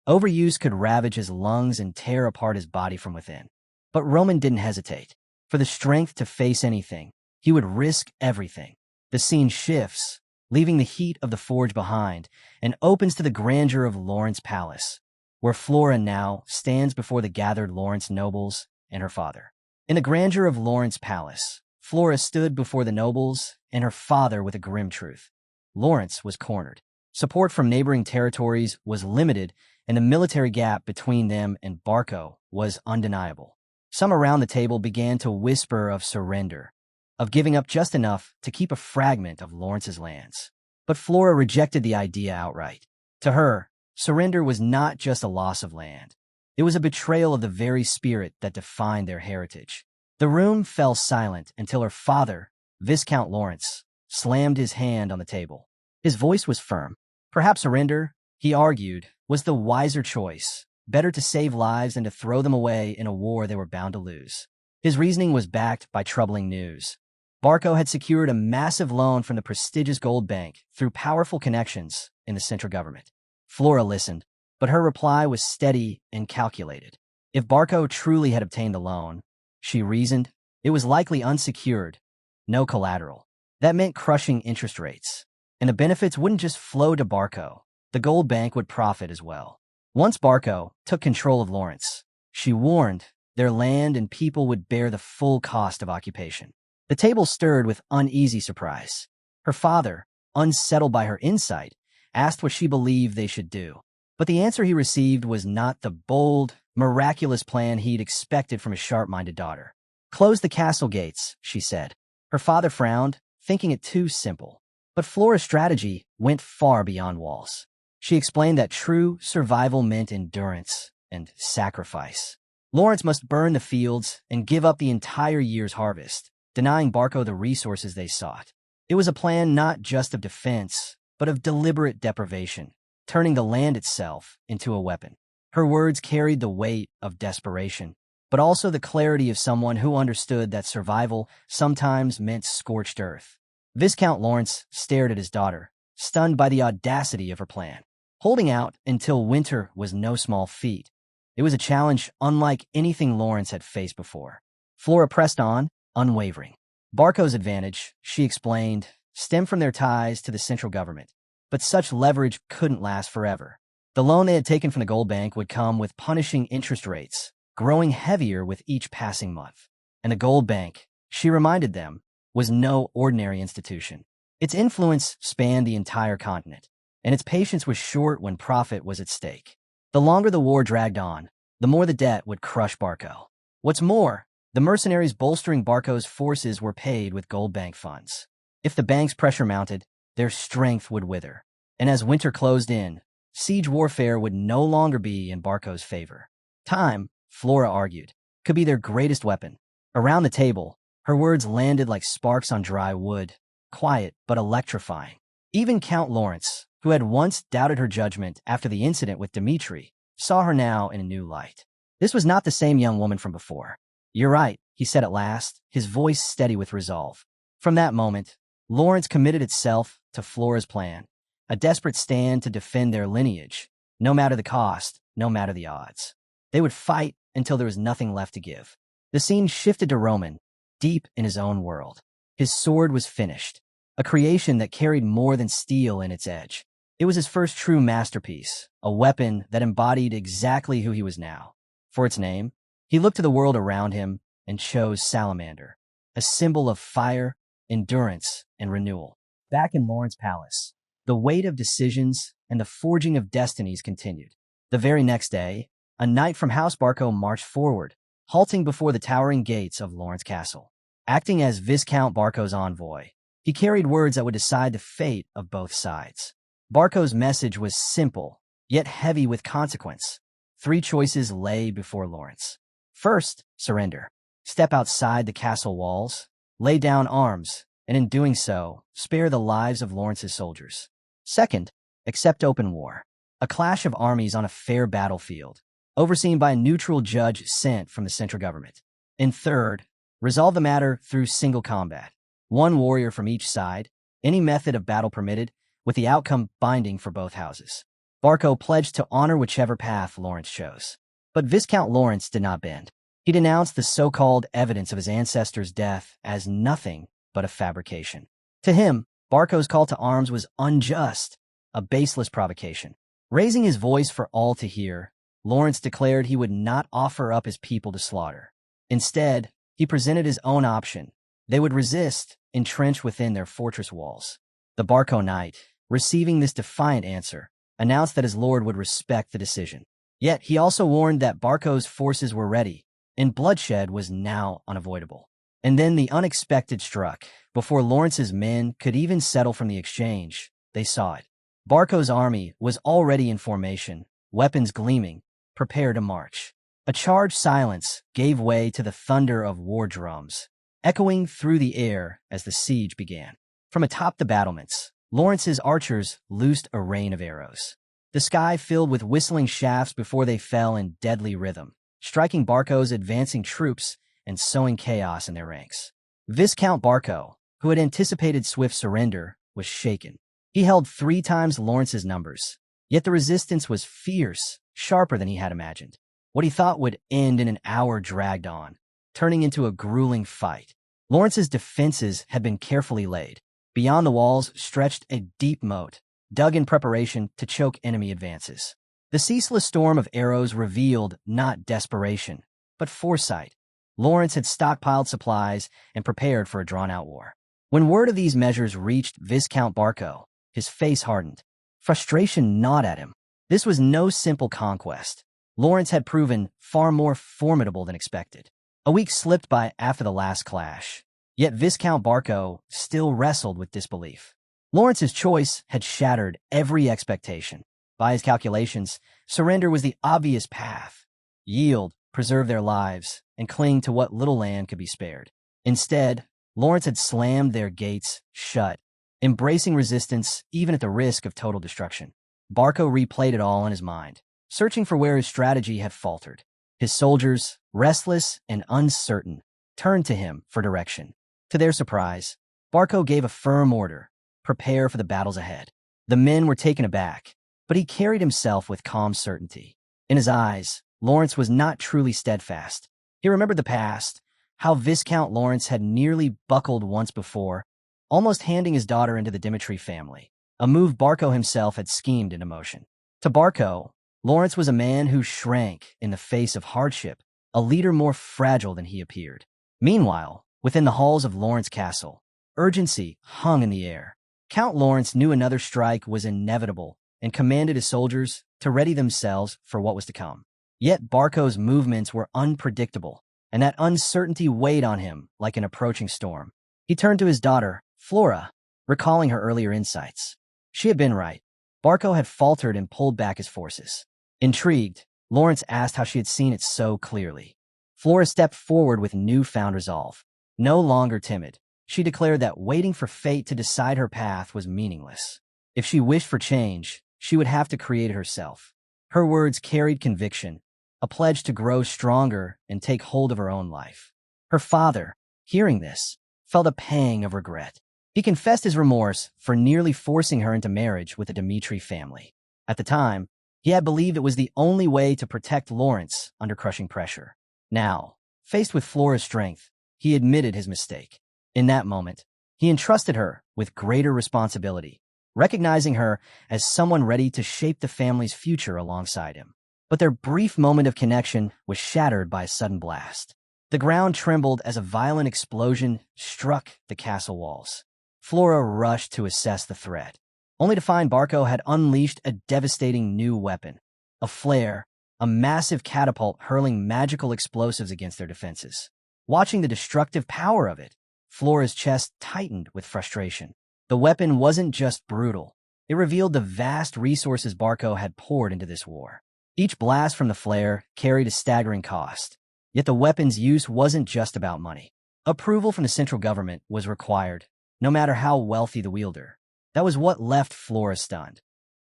Overuse could ravage his lungs and tear apart his body from within. But Roman didn't hesitate. For the strength to face anything, he would risk everything. The scene shifts, leaving the heat of the forge behind, and opens to the grandeur of Lawrence Palace, where Flora now stands before the gathered Lawrence nobles and her father. In the grandeur of Lawrence Palace, Flora stood before the nobles and her father with a grim truth. Lawrence was cornered. Support from neighboring territories was limited, and the military gap between them and Barco was undeniable. Some around the table began to whisper of surrender, of giving up just enough to keep a fragment of Lawrence's lands. But Flora rejected the idea outright. To her, surrender was not just a loss of land. It was a betrayal of the very spirit that defined their heritage. The room fell silent until her father, Viscount Lawrence, slammed his hand on the table. His voice was firm. Perhaps surrender, he argued, was the wiser choice. Better to save lives than to throw them away in a war they were bound to lose. His reasoning was backed by troubling news. Barco had secured a massive loan from the prestigious Gold Bank through powerful connections in the central government. Flora listened, but her reply was steady and calculated. If Barco truly had obtained the loan, she reasoned, it was likely unsecured, no collateral. That meant crushing interest rates. And the benefits wouldn't just flow to Barco. The Gold Bank would profit as well. Once Barco took control of Lawrence, she warned, their land and people would bear the full cost of occupation. The table stirred with uneasy surprise. Her father, unsettled by her insight, asked what she believed they should do. But the answer he received was not the bold, miraculous plan he'd expected from his sharp-minded daughter. "Close the castle gates," she said. Her father frowned, thinking it too simple. But Flora's strategy went far beyond walls. She explained that true survival meant endurance and sacrifice. Lawrence must burn the fields and give up the entire year's harvest, denying Barco the resources they sought. It was a plan not just of defense, but of deliberate deprivation, turning the land itself into a weapon. Her words carried the weight of desperation, but also the clarity of someone who understood that survival sometimes meant scorched earth. Viscount Lawrence stared at his daughter, stunned by the audacity of her plan. Holding out until winter was no small feat. It was a challenge unlike anything Lawrence had faced before. Flora pressed on, unwavering. Barco's advantage, she explained, stemmed from their ties to the central government. But such leverage couldn't last forever. The loan they had taken from the Gold Bank would come with punishing interest rates, growing heavier with each passing month. And the Gold Bank, she reminded them, was no ordinary institution. Its influence spanned the entire continent, and its patience was short when profit was at stake. The longer the war dragged on, the more the debt would crush Barco. What's more, the mercenaries bolstering Barco's forces were paid with Gold Bank funds. If the bank's pressure mounted, their strength would wither. And as winter closed in, siege warfare would no longer be in Barco's favor. Time, Flora argued, could be their greatest weapon. Around the table, her words landed like sparks on dry wood, quiet but electrifying. Even Count Lawrence, who had once doubted her judgment after the incident with Dmitri, saw her now in a new light. This was not the same young woman from before. "You're right," he said at last, his voice steady with resolve. From that moment, Lawrence committed itself to Flora's plan, a desperate stand to defend their lineage, no matter the cost, no matter the odds. They would fight until there was nothing left to give. The scene shifted to Roman, deep in his own world. His sword was finished, a creation that carried more than steel in its edge. It was his first true masterpiece, a weapon that embodied exactly who he was now. For its name, he looked to the world around him and chose Salamander, a symbol of fire, endurance, and renewal. Back in Lawrence Palace, the weight of decisions and the forging of destinies continued. The very next day, a knight from House Barco marched forward, halting before the towering gates of Lawrence Castle. Acting as Viscount Barco's envoy, he carried words that would decide the fate of both sides. Barco's message was simple, yet heavy with consequence. 3 choices lay before Lawrence. First, surrender. step outside the castle walls, lay down arms, and in doing so, spare the lives of Lawrence's soldiers. Second, accept open war, a clash of armies on a fair battlefield, overseen by a neutral judge sent from the central government. And third, resolve the matter through single combat, one warrior from each side, any method of battle permitted, with the outcome binding for both houses. Barco pledged to honor whichever path Lawrence chose. But Viscount Lawrence did not bend. He denounced the so-called evidence of his ancestor's death as nothing but a fabrication. To him, Barco's call to arms was unjust, a baseless provocation. Raising his voice for all to hear, Lawrence declared he would not offer up his people to slaughter. Instead, he presented his own option. They would resist, entrenched within their fortress walls. The Barco knight, receiving this defiant answer, announced that his lord would respect the decision. Yet he also warned that Barco's forces were ready, and bloodshed was now unavoidable. And then the unexpected struck. Before Lawrence's men could even settle from the exchange, they saw it. Barco's army was already in formation, weapons gleaming, prepared to march. A charged silence gave way to the thunder of war drums, echoing through the air as the siege began. From atop the battlements, Lawrence's archers loosed a rain of arrows. The sky filled with whistling shafts before they fell in deadly rhythm, striking Barco's advancing troops and sowing chaos in their ranks. Viscount Barco, who had anticipated swift surrender, was shaken. He held 3 times Lawrence's numbers, yet the resistance was fierce, sharper than he had imagined. What he thought would end in an hour dragged on, turning into a grueling fight. Lawrence's defenses had been carefully laid. Beyond the walls stretched a deep moat, dug in preparation to choke enemy advances. The ceaseless storm of arrows revealed not desperation, but foresight. Lawrence had stockpiled supplies and prepared for a drawn-out war. When word of these measures reached Viscount Barco, his face hardened. Frustration gnawed at him. This was no simple conquest. Lawrence had proven far more formidable than expected. A week slipped by after the last clash, yet Viscount Barco still wrestled with disbelief. Lawrence's choice had shattered every expectation. By his calculations, surrender was the obvious path. Yield, preserve their lives, and cling to what little land could be spared. Instead, Lawrence had slammed their gates shut, embracing resistance even at the risk of total destruction. Barco replayed it all in his mind, searching for where his strategy had faltered. His soldiers, restless and uncertain, turned to him for direction. To their surprise, Barco gave a firm order: prepare for the battles ahead. The men were taken aback, but he carried himself with calm certainty. In his eyes, Lawrence was not truly steadfast. He remembered the past, how Viscount Lawrence had nearly buckled once before, almost handing his daughter into the Dimitri family, a move Barco himself had schemed into motion. To Barco, Lawrence was a man who shrank in the face of hardship, a leader more fragile than he appeared. Meanwhile, within the halls of Lawrence Castle, urgency hung in the air. Count Lawrence knew another strike was inevitable and commanded his soldiers to ready themselves for what was to come. Yet Barco's movements were unpredictable, and that uncertainty weighed on him like an approaching storm. He turned to his daughter, Flora, recalling her earlier insights. She had been right. Barco had faltered and pulled back his forces. Intrigued, Lawrence asked how she had seen it so clearly. Flora stepped forward with newfound resolve. No longer timid, she declared that waiting for fate to decide her path was meaningless. If she wished for change, she would have to create it herself. Her words carried conviction, a pledge to grow stronger and take hold of her own life. Her father, hearing this, felt a pang of regret. He confessed his remorse for nearly forcing her into marriage with the Dimitri family. At the time, he had believed it was the only way to protect Lawrence under crushing pressure. Now, faced with Flora's strength, he admitted his mistake. In that moment, he entrusted her with greater responsibility, recognizing her as someone ready to shape the family's future alongside him. But their brief moment of connection was shattered by a sudden blast. The ground trembled as a violent explosion struck the castle walls. Flora rushed to assess the threat, only to find Barco had unleashed a devastating new weapon. A flare, a massive catapult hurling magical explosives against their defenses. Watching the destructive power of it, Flora's chest tightened with frustration. The weapon wasn't just brutal. It revealed the vast resources Barco had poured into this war. Each blast from the flare carried a staggering cost, Yet the weapon's use wasn't just about money. Approval from the central government was required, no matter how wealthy the wielder. That was what left Flora stunned.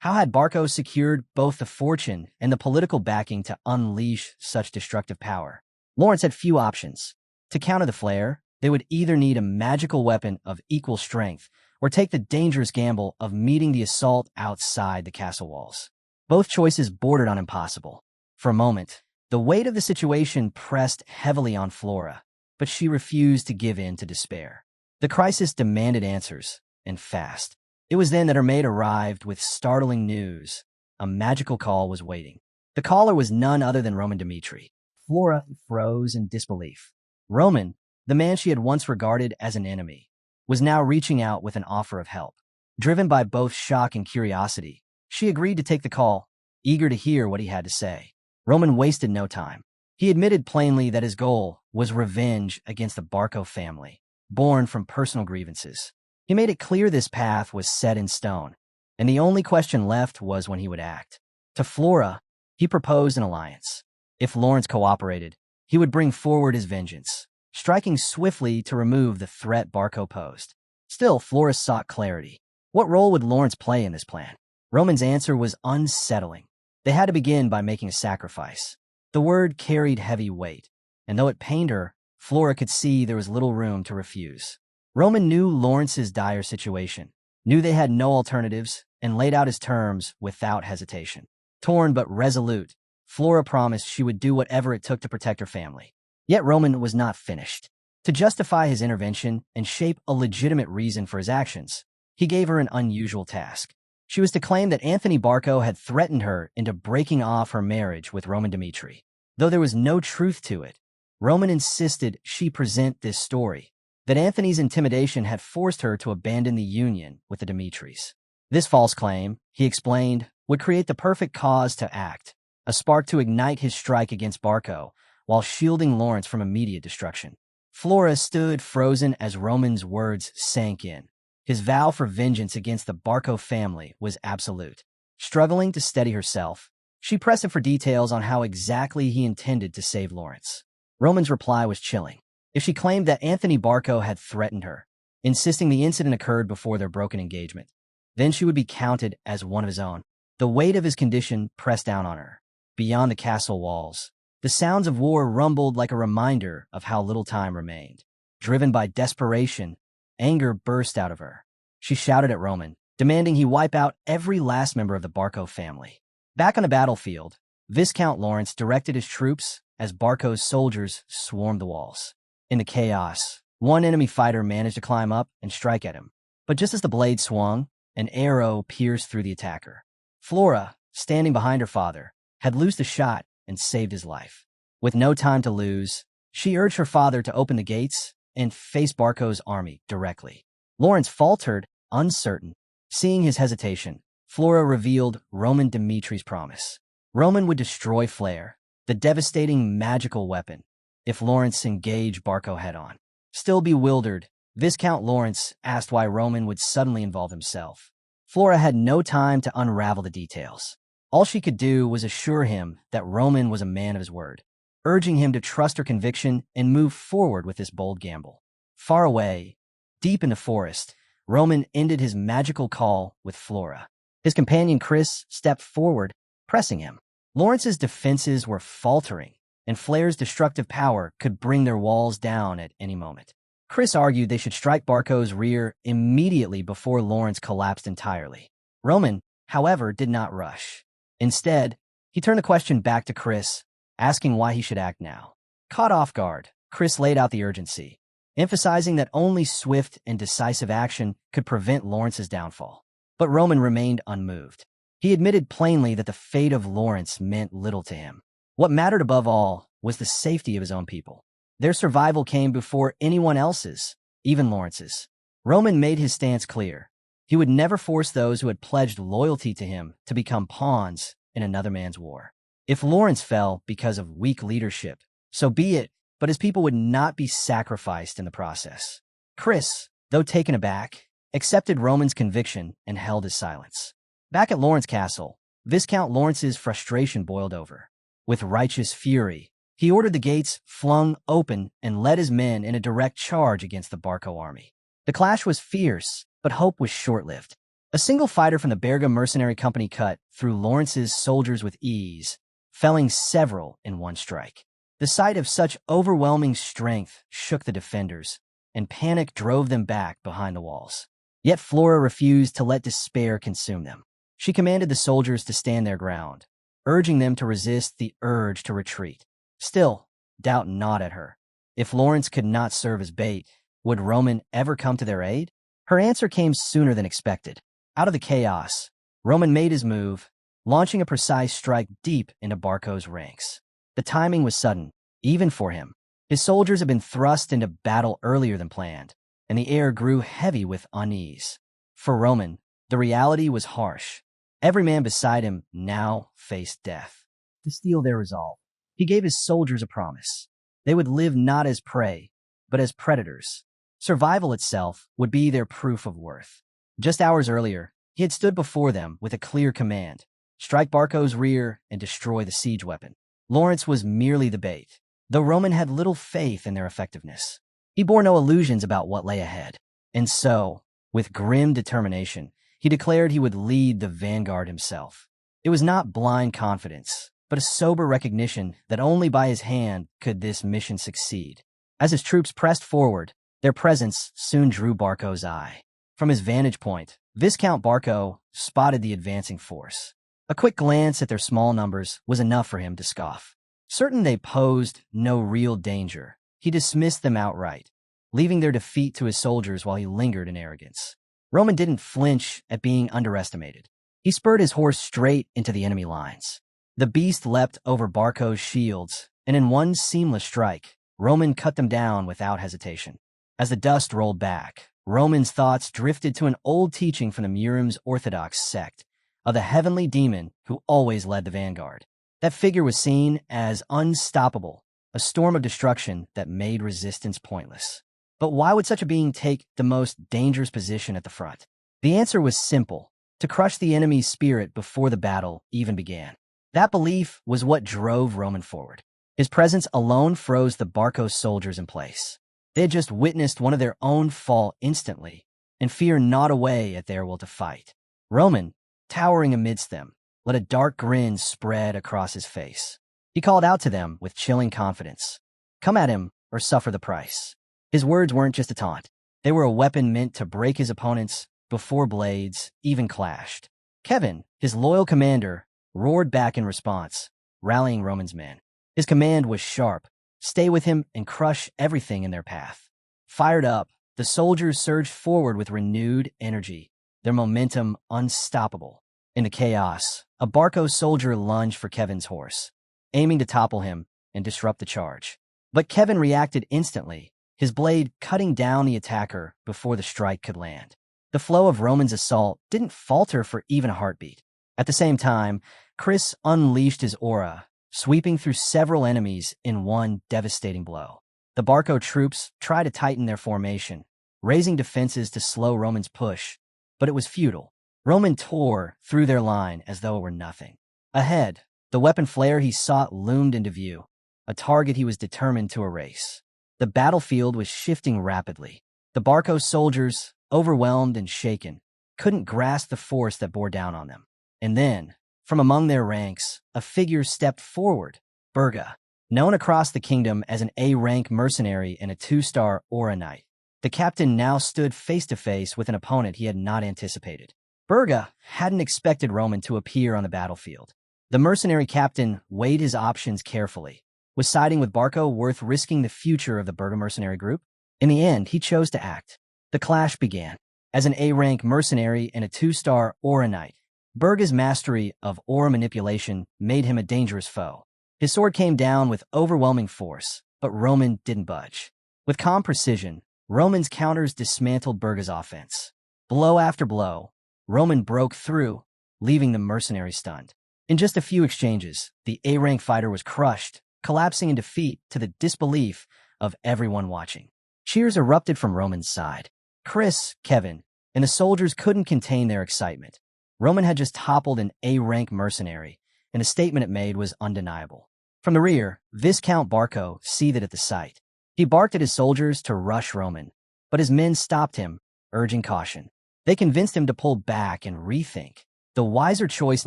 How had Barco secured both the fortune and the political backing to unleash such destructive power? Lawrence had few options. To counter the flare, they would either need a magical weapon of equal strength or take the dangerous gamble of meeting the assault outside the castle walls. Both choices bordered on impossible. For a moment, the weight of the situation pressed heavily on Flora, but she refused to give in to despair. The crisis demanded answers, and fast. It was then that her maid arrived with startling news. A magical call was waiting. The caller was none other than Roman Dmitri. Flora froze in disbelief. Roman, the man she had once regarded as an enemy, was now reaching out with an offer of help. Driven by both shock and curiosity, she agreed to take the call, eager to hear what he had to say. Roman wasted no time. He admitted plainly that his goal was revenge against the Barco family, born from personal grievances. He made it clear this path was set in stone, and the only question left was when he would act. To Flora, he proposed an alliance. If Lawrence cooperated, he would bring forward his vengeance, striking swiftly to remove the threat Barco posed. Still, Flora sought clarity. What role would Lawrence play in this plan? Roman's answer was unsettling. They had to begin by making a sacrifice. The word carried heavy weight, and though it pained her, Flora could see there was little room to refuse. Roman knew Lawrence's dire situation, knew they had no alternatives, and laid out his terms without hesitation. Torn but resolute, Flora promised she would do whatever it took to protect her family. Yet Roman was not finished. To justify his intervention and shape a legitimate reason for his actions, he gave her an unusual task. She was to claim that Anthony Barco had threatened her into breaking off her marriage with Roman Dmitri. Though there was no truth to it, Roman insisted she present this story, that Anthony's intimidation had forced her to abandon the union with the Dmitris. This false claim, he explained, would create the perfect cause to act, a spark to ignite his strike against Barco, while shielding Lawrence from immediate destruction. Flora stood frozen as Roman's words sank in. His vow for vengeance against the Barco family was absolute. Struggling to steady herself, she pressed him for details on how exactly he intended to save Lawrence. Roman's reply was chilling. If she claimed that Anthony Barco had threatened her, insisting the incident occurred before their broken engagement, then she would be counted as one of his own. The weight of his condition pressed down on her. Beyond the castle walls, the sounds of war rumbled like a reminder of how little time remained. Driven by desperation, anger burst out of her. She shouted at Roman, demanding he wipe out every last member of the Barco family. Back on the battlefield, Viscount Lawrence directed his troops as Barco's soldiers swarmed the walls. In the chaos, one enemy fighter managed to climb up and strike at him. But just as the blade swung, an arrow pierced through the attacker. Flora, standing behind her father, had loosed the shot and saved his life. With no time to lose, she urged her father to open the gates and face Barco's army directly. Lawrence faltered, uncertain. Seeing his hesitation, Flora revealed Roman Dmitri's promise. Roman would destroy Flare, the devastating magical weapon, if Lawrence engaged Barco head-on. Still bewildered, Viscount Lawrence asked why Roman would suddenly involve himself. Flora had no time to unravel the details. All she could do was assure him that Roman was a man of his word, urging him to trust her conviction and move forward with this bold gamble. Far away, deep in the forest, Roman ended his magical call with Flora. His companion Chris stepped forward, pressing him. Lawrence's defenses were faltering, and Flare's destructive power could bring their walls down at any moment. Chris argued they should strike Barco's rear immediately before Lawrence collapsed entirely. Roman, however, did not rush. Instead, he turned the question back to Chris, asking why he should act now. Caught off guard, Chris laid out the urgency, emphasizing that only swift and decisive action could prevent Lawrence's downfall. But Roman remained unmoved. He admitted plainly that the fate of Lawrence meant little to him. What mattered above all was the safety of his own people. Their survival came before anyone else's, even Lawrence's. Roman made his stance clear. He would never force those who had pledged loyalty to him to become pawns in another man's war. If Lawrence fell because of weak leadership, so be it, but his people would not be sacrificed in the process. Chris, though taken aback, accepted Roman's conviction and held his silence. Back at Lawrence Castle, Viscount Lawrence's frustration boiled over. With righteous fury, He ordered the gates flung open and led his men in a direct charge against the Barco army. The clash was fierce, but hope was short-lived. A single fighter from the Berga mercenary company cut through Lawrence's soldiers with ease, felling several in one strike. The sight of such overwhelming strength shook the defenders, and panic drove them back behind the walls. Yet Flora refused to let despair consume them. She commanded the soldiers to stand their ground, urging them to resist the urge to retreat. Still, doubt gnawed at her. If Lawrence could not serve as bait, would Roman ever come to their aid? Her answer came sooner than expected. Out of the chaos, Roman made his move, launching a precise strike deep into Barco's ranks. The timing was sudden, even for him. His soldiers had been thrust into battle earlier than planned, and the air grew heavy with unease. For Roman, the reality was harsh. Every man beside him now faced death. To steel their resolve, he gave his soldiers a promise. They would live not as prey, but as predators. Survival itself would be their proof of worth. Just hours earlier, he had stood before them with a clear command: strike Barco's rear and destroy the siege weapon. Lawrence was merely the bait, though Roman had little faith in their effectiveness. He bore no illusions about what lay ahead. And so, with grim determination, he declared he would lead the vanguard himself. It was not blind confidence, but a sober recognition that only by his hand could this mission succeed. As his troops pressed forward, their presence soon drew Barco's eye. From his vantage point, Viscount Barco spotted the advancing force. A quick glance at their small numbers was enough for him to scoff. Certain they posed no real danger, he dismissed them outright, leaving their defeat to his soldiers while he lingered in arrogance. Roman didn't flinch at being underestimated. He spurred his horse straight into the enemy lines. The beast leapt over Barco's shields, and in one seamless strike, Roman cut them down without hesitation. As the dust rolled back, Roman's thoughts drifted to an old teaching from the Murim's Orthodox sect of the heavenly demon who always led the vanguard. That figure was seen as unstoppable, a storm of destruction that made resistance pointless. But why would such a being take the most dangerous position at the front? The answer was simple: to crush the enemy's spirit before the battle even began. That belief was what drove Roman forward. His presence alone froze the Barco soldiers in place. They had just witnessed one of their own fall instantly, and fear gnawed away at their will to fight. Roman, towering amidst them, let a dark grin spread across his face. He called out to them with chilling confidence: "Come at him or suffer the price." His words weren't just a taunt. They were a weapon meant to break his opponents before blades even clashed. Kevin, his loyal commander, roared back in response, rallying Roman's men. His command was sharp: stay with him and crush everything in their path. Fired up, the soldiers surged forward with renewed energy, their momentum unstoppable. In the chaos, a Barco soldier lunged for Kevin's horse, aiming to topple him and disrupt the charge. But Kevin reacted instantly, his blade cutting down the attacker before the strike could land. The flow of Roman's assault didn't falter for even a heartbeat. At the same time, Chris unleashed his aura, sweeping through several enemies in one devastating blow. The Barco troops tried to tighten their formation, raising defenses to slow Roman's push, but it was futile. Roman tore through their line as though it were nothing. Ahead, the weapon flare he sought loomed into view, a target he was determined to erase. The battlefield was shifting rapidly. The Barco soldiers, overwhelmed and shaken, couldn't grasp the force that bore down on them. And then, from among their ranks, a figure stepped forward: Berga, known across the kingdom as an A-rank mercenary and a 2-star Aura Knight. The captain now stood face-to-face with an opponent he had not anticipated. Berga hadn't expected Roman to appear on the battlefield. The mercenary captain weighed his options carefully. Was siding with Barco worth risking the future of the Berga mercenary group? In the end, he chose to act. The clash began. As an A-rank mercenary and a 2-star Aura Knight, Berga's mastery of aura manipulation made him a dangerous foe. His sword came down with overwhelming force, but Roman didn't budge. With calm precision, Roman's counters dismantled Berga's offense. Blow after blow, Roman broke through, leaving the mercenary stunned. In just a few exchanges, the A-rank fighter was crushed, collapsing in defeat to the disbelief of everyone watching. Cheers erupted from Roman's side. Chris, Kevin, and the soldiers couldn't contain their excitement. Roman had just toppled an A-rank mercenary, and the statement it made was undeniable. From the rear, Viscount Barco seethed at the sight. He barked at his soldiers to rush Roman, but his men stopped him, urging caution. They convinced him to pull back and rethink, the wiser choice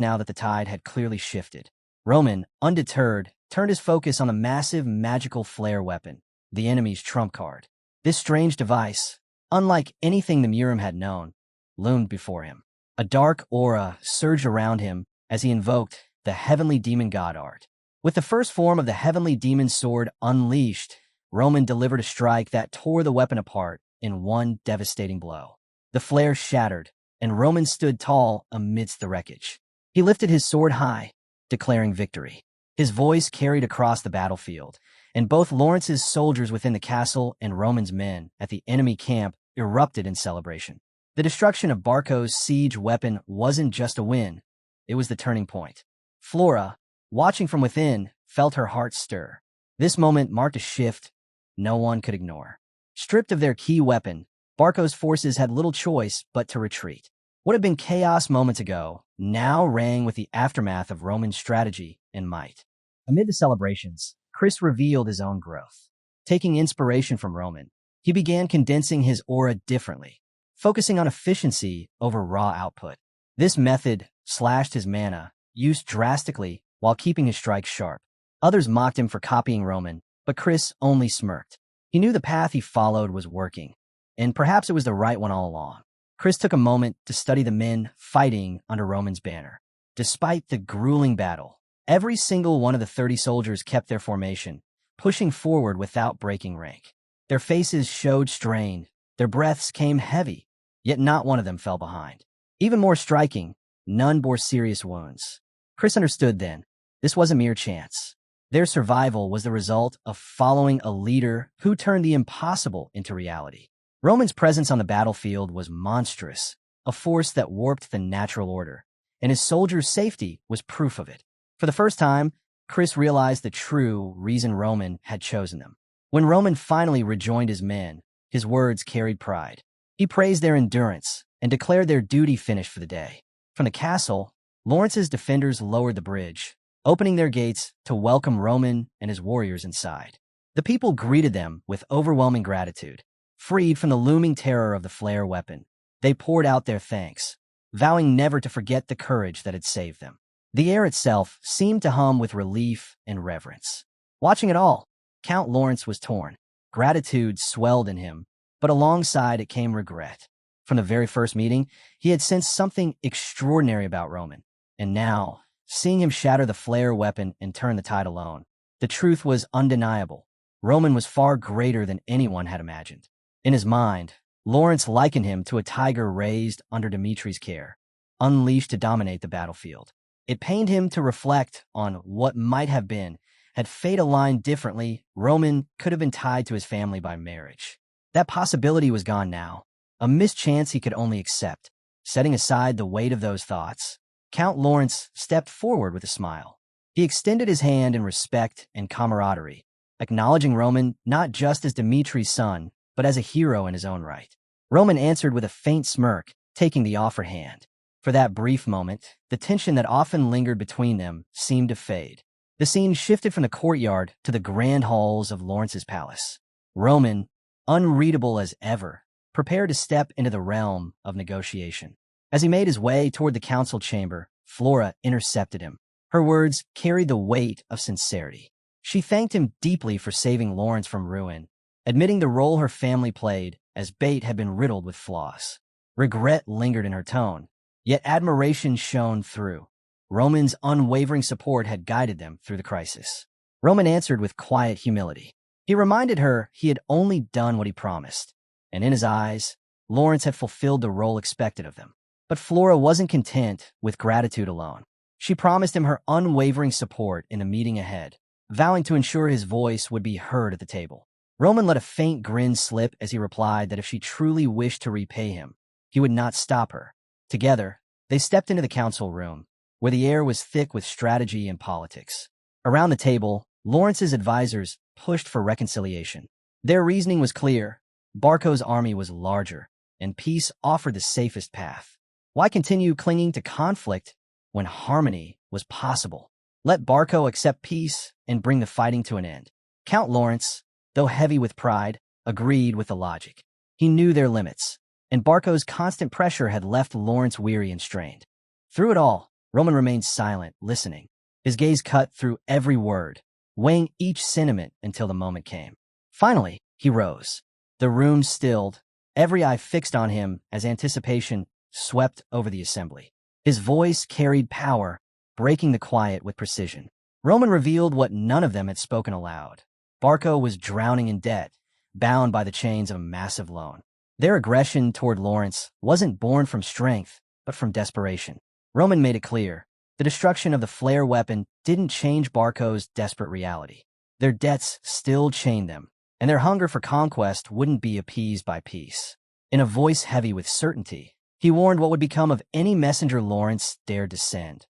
now that the tide had clearly shifted. Roman, undeterred, turned his focus on the massive magical flare weapon, the enemy's trump card. This strange device, unlike anything the Murim had known, loomed before him. A dark aura surged around him as he invoked the heavenly demon god art. With the first form of the heavenly demon sword unleashed, Roman delivered a strike that tore the weapon apart in one devastating blow. The flare shattered, and Roman stood tall amidst the wreckage. He lifted his sword high, declaring victory. His voice carried across the battlefield, and both Lawrence's soldiers within the castle and Roman's men at the enemy camp erupted in celebration. The destruction of Barco's siege weapon wasn't just a win, it was the turning point. Flora, watching from within, felt her heart stir. This moment marked a shift no one could ignore. Stripped of their key weapon, Barco's forces had little choice but to retreat. What had been chaos moments ago now rang with the aftermath of Roman strategy and might. Amid the celebrations, Chris revealed his own growth. Taking inspiration from Roman, he began condensing his aura differently, focusing on efficiency over raw output. This method slashed his mana use drastically while keeping his strikes sharp. Others mocked him for copying Roman, but Chris only smirked. He knew the path he followed was working, and perhaps it was the right one all along. Chris took a moment to study the men fighting under Roman's banner. Despite the grueling battle, every single one of the 30 soldiers kept their formation, pushing forward without breaking rank. Their faces showed strain, their breaths came heavy, yet not one of them fell behind. Even more striking, none bore serious wounds. Chris understood then, this wasn't mere chance. Their survival was the result of following a leader who turned the impossible into reality. Roman's presence on the battlefield was monstrous, a force that warped the natural order, and his soldiers' safety was proof of it. For the first time, Chris realized the true reason Roman had chosen them. When Roman finally rejoined his men, his words carried pride. He praised their endurance and declared their duty finished for the day. From the castle, Lawrence's defenders lowered the bridge, opening their gates to welcome Roman and his warriors inside. The people greeted them with overwhelming gratitude. Freed from the looming terror of the flare weapon, they poured out their thanks, vowing never to forget the courage that had saved them. The air itself seemed to hum with relief and reverence. Watching it all, Count Lawrence was torn. Gratitude swelled in him, but alongside it came regret. From the very first meeting, he had sensed something extraordinary about Roman, and now, seeing him shatter the flare weapon and turn the tide alone, the truth was undeniable. Roman was far greater than anyone had imagined. In his mind, Lawrence likened him to a tiger raised under Dimitri's care, unleashed to dominate the battlefield. It pained him to reflect on what might have been. Had fate aligned differently, Roman could have been tied to his family by marriage. That possibility was gone now, a mischance he could only accept. Setting aside the weight of those thoughts, Count Lawrence stepped forward with a smile. He extended his hand in respect and camaraderie, acknowledging Roman not just as Dimitri's son, but as a hero in his own right. Roman answered with a faint smirk, taking the offered hand. For that brief moment, the tension that often lingered between them seemed to fade. The scene shifted from the courtyard to the grand halls of Lawrence's palace. Roman, unreadable as ever, prepared to step into the realm of negotiation. As he made his way toward the council chamber, Flora intercepted him. Her words carried the weight of sincerity. She thanked him deeply for saving Lawrence from ruin, admitting the role her family played as Bate had been riddled with flaws. Regret lingered in her tone, yet admiration shone through. Roman's unwavering support had guided them through the crisis. Roman answered with quiet humility. He reminded her he had only done what he promised, and in his eyes, Lawrence had fulfilled the role expected of them. But Flora wasn't content with gratitude alone. She promised him her unwavering support in the meeting ahead, vowing to ensure his voice would be heard at the table. Roman let a faint grin slip as he replied that if she truly wished to repay him, he would not stop her. Together, they stepped into the council room, where the air was thick with strategy and politics. Around the table, Lawrence's advisors pushed for reconciliation. Their reasoning was clear. Barco's army was larger, and peace offered the safest path. Why continue clinging to conflict when harmony was possible? Let Barco accept peace and bring the fighting to an end. Count Lawrence, though heavy with pride, agreed with the logic. He knew their limits, and Barco's constant pressure had left Lawrence weary and strained. Through it all, Roman remained silent, listening. His gaze cut through every word, weighing each sentiment until the moment came. Finally, he rose. The room stilled, every eye fixed on him as anticipation swept over the assembly. His voice carried power, breaking the quiet with precision. Roman revealed what none of them had spoken aloud. Barco was drowning in debt, bound by the chains of a massive loan. Their aggression toward Lawrence wasn't born from strength, but from desperation. Roman made it clear. The destruction of the flare weapon didn't change Barco's desperate reality. Their debts still chained them, and their hunger for conquest wouldn't be appeased by peace. In a voice heavy with certainty, he warned what would become of any messenger Lawrence dared to send.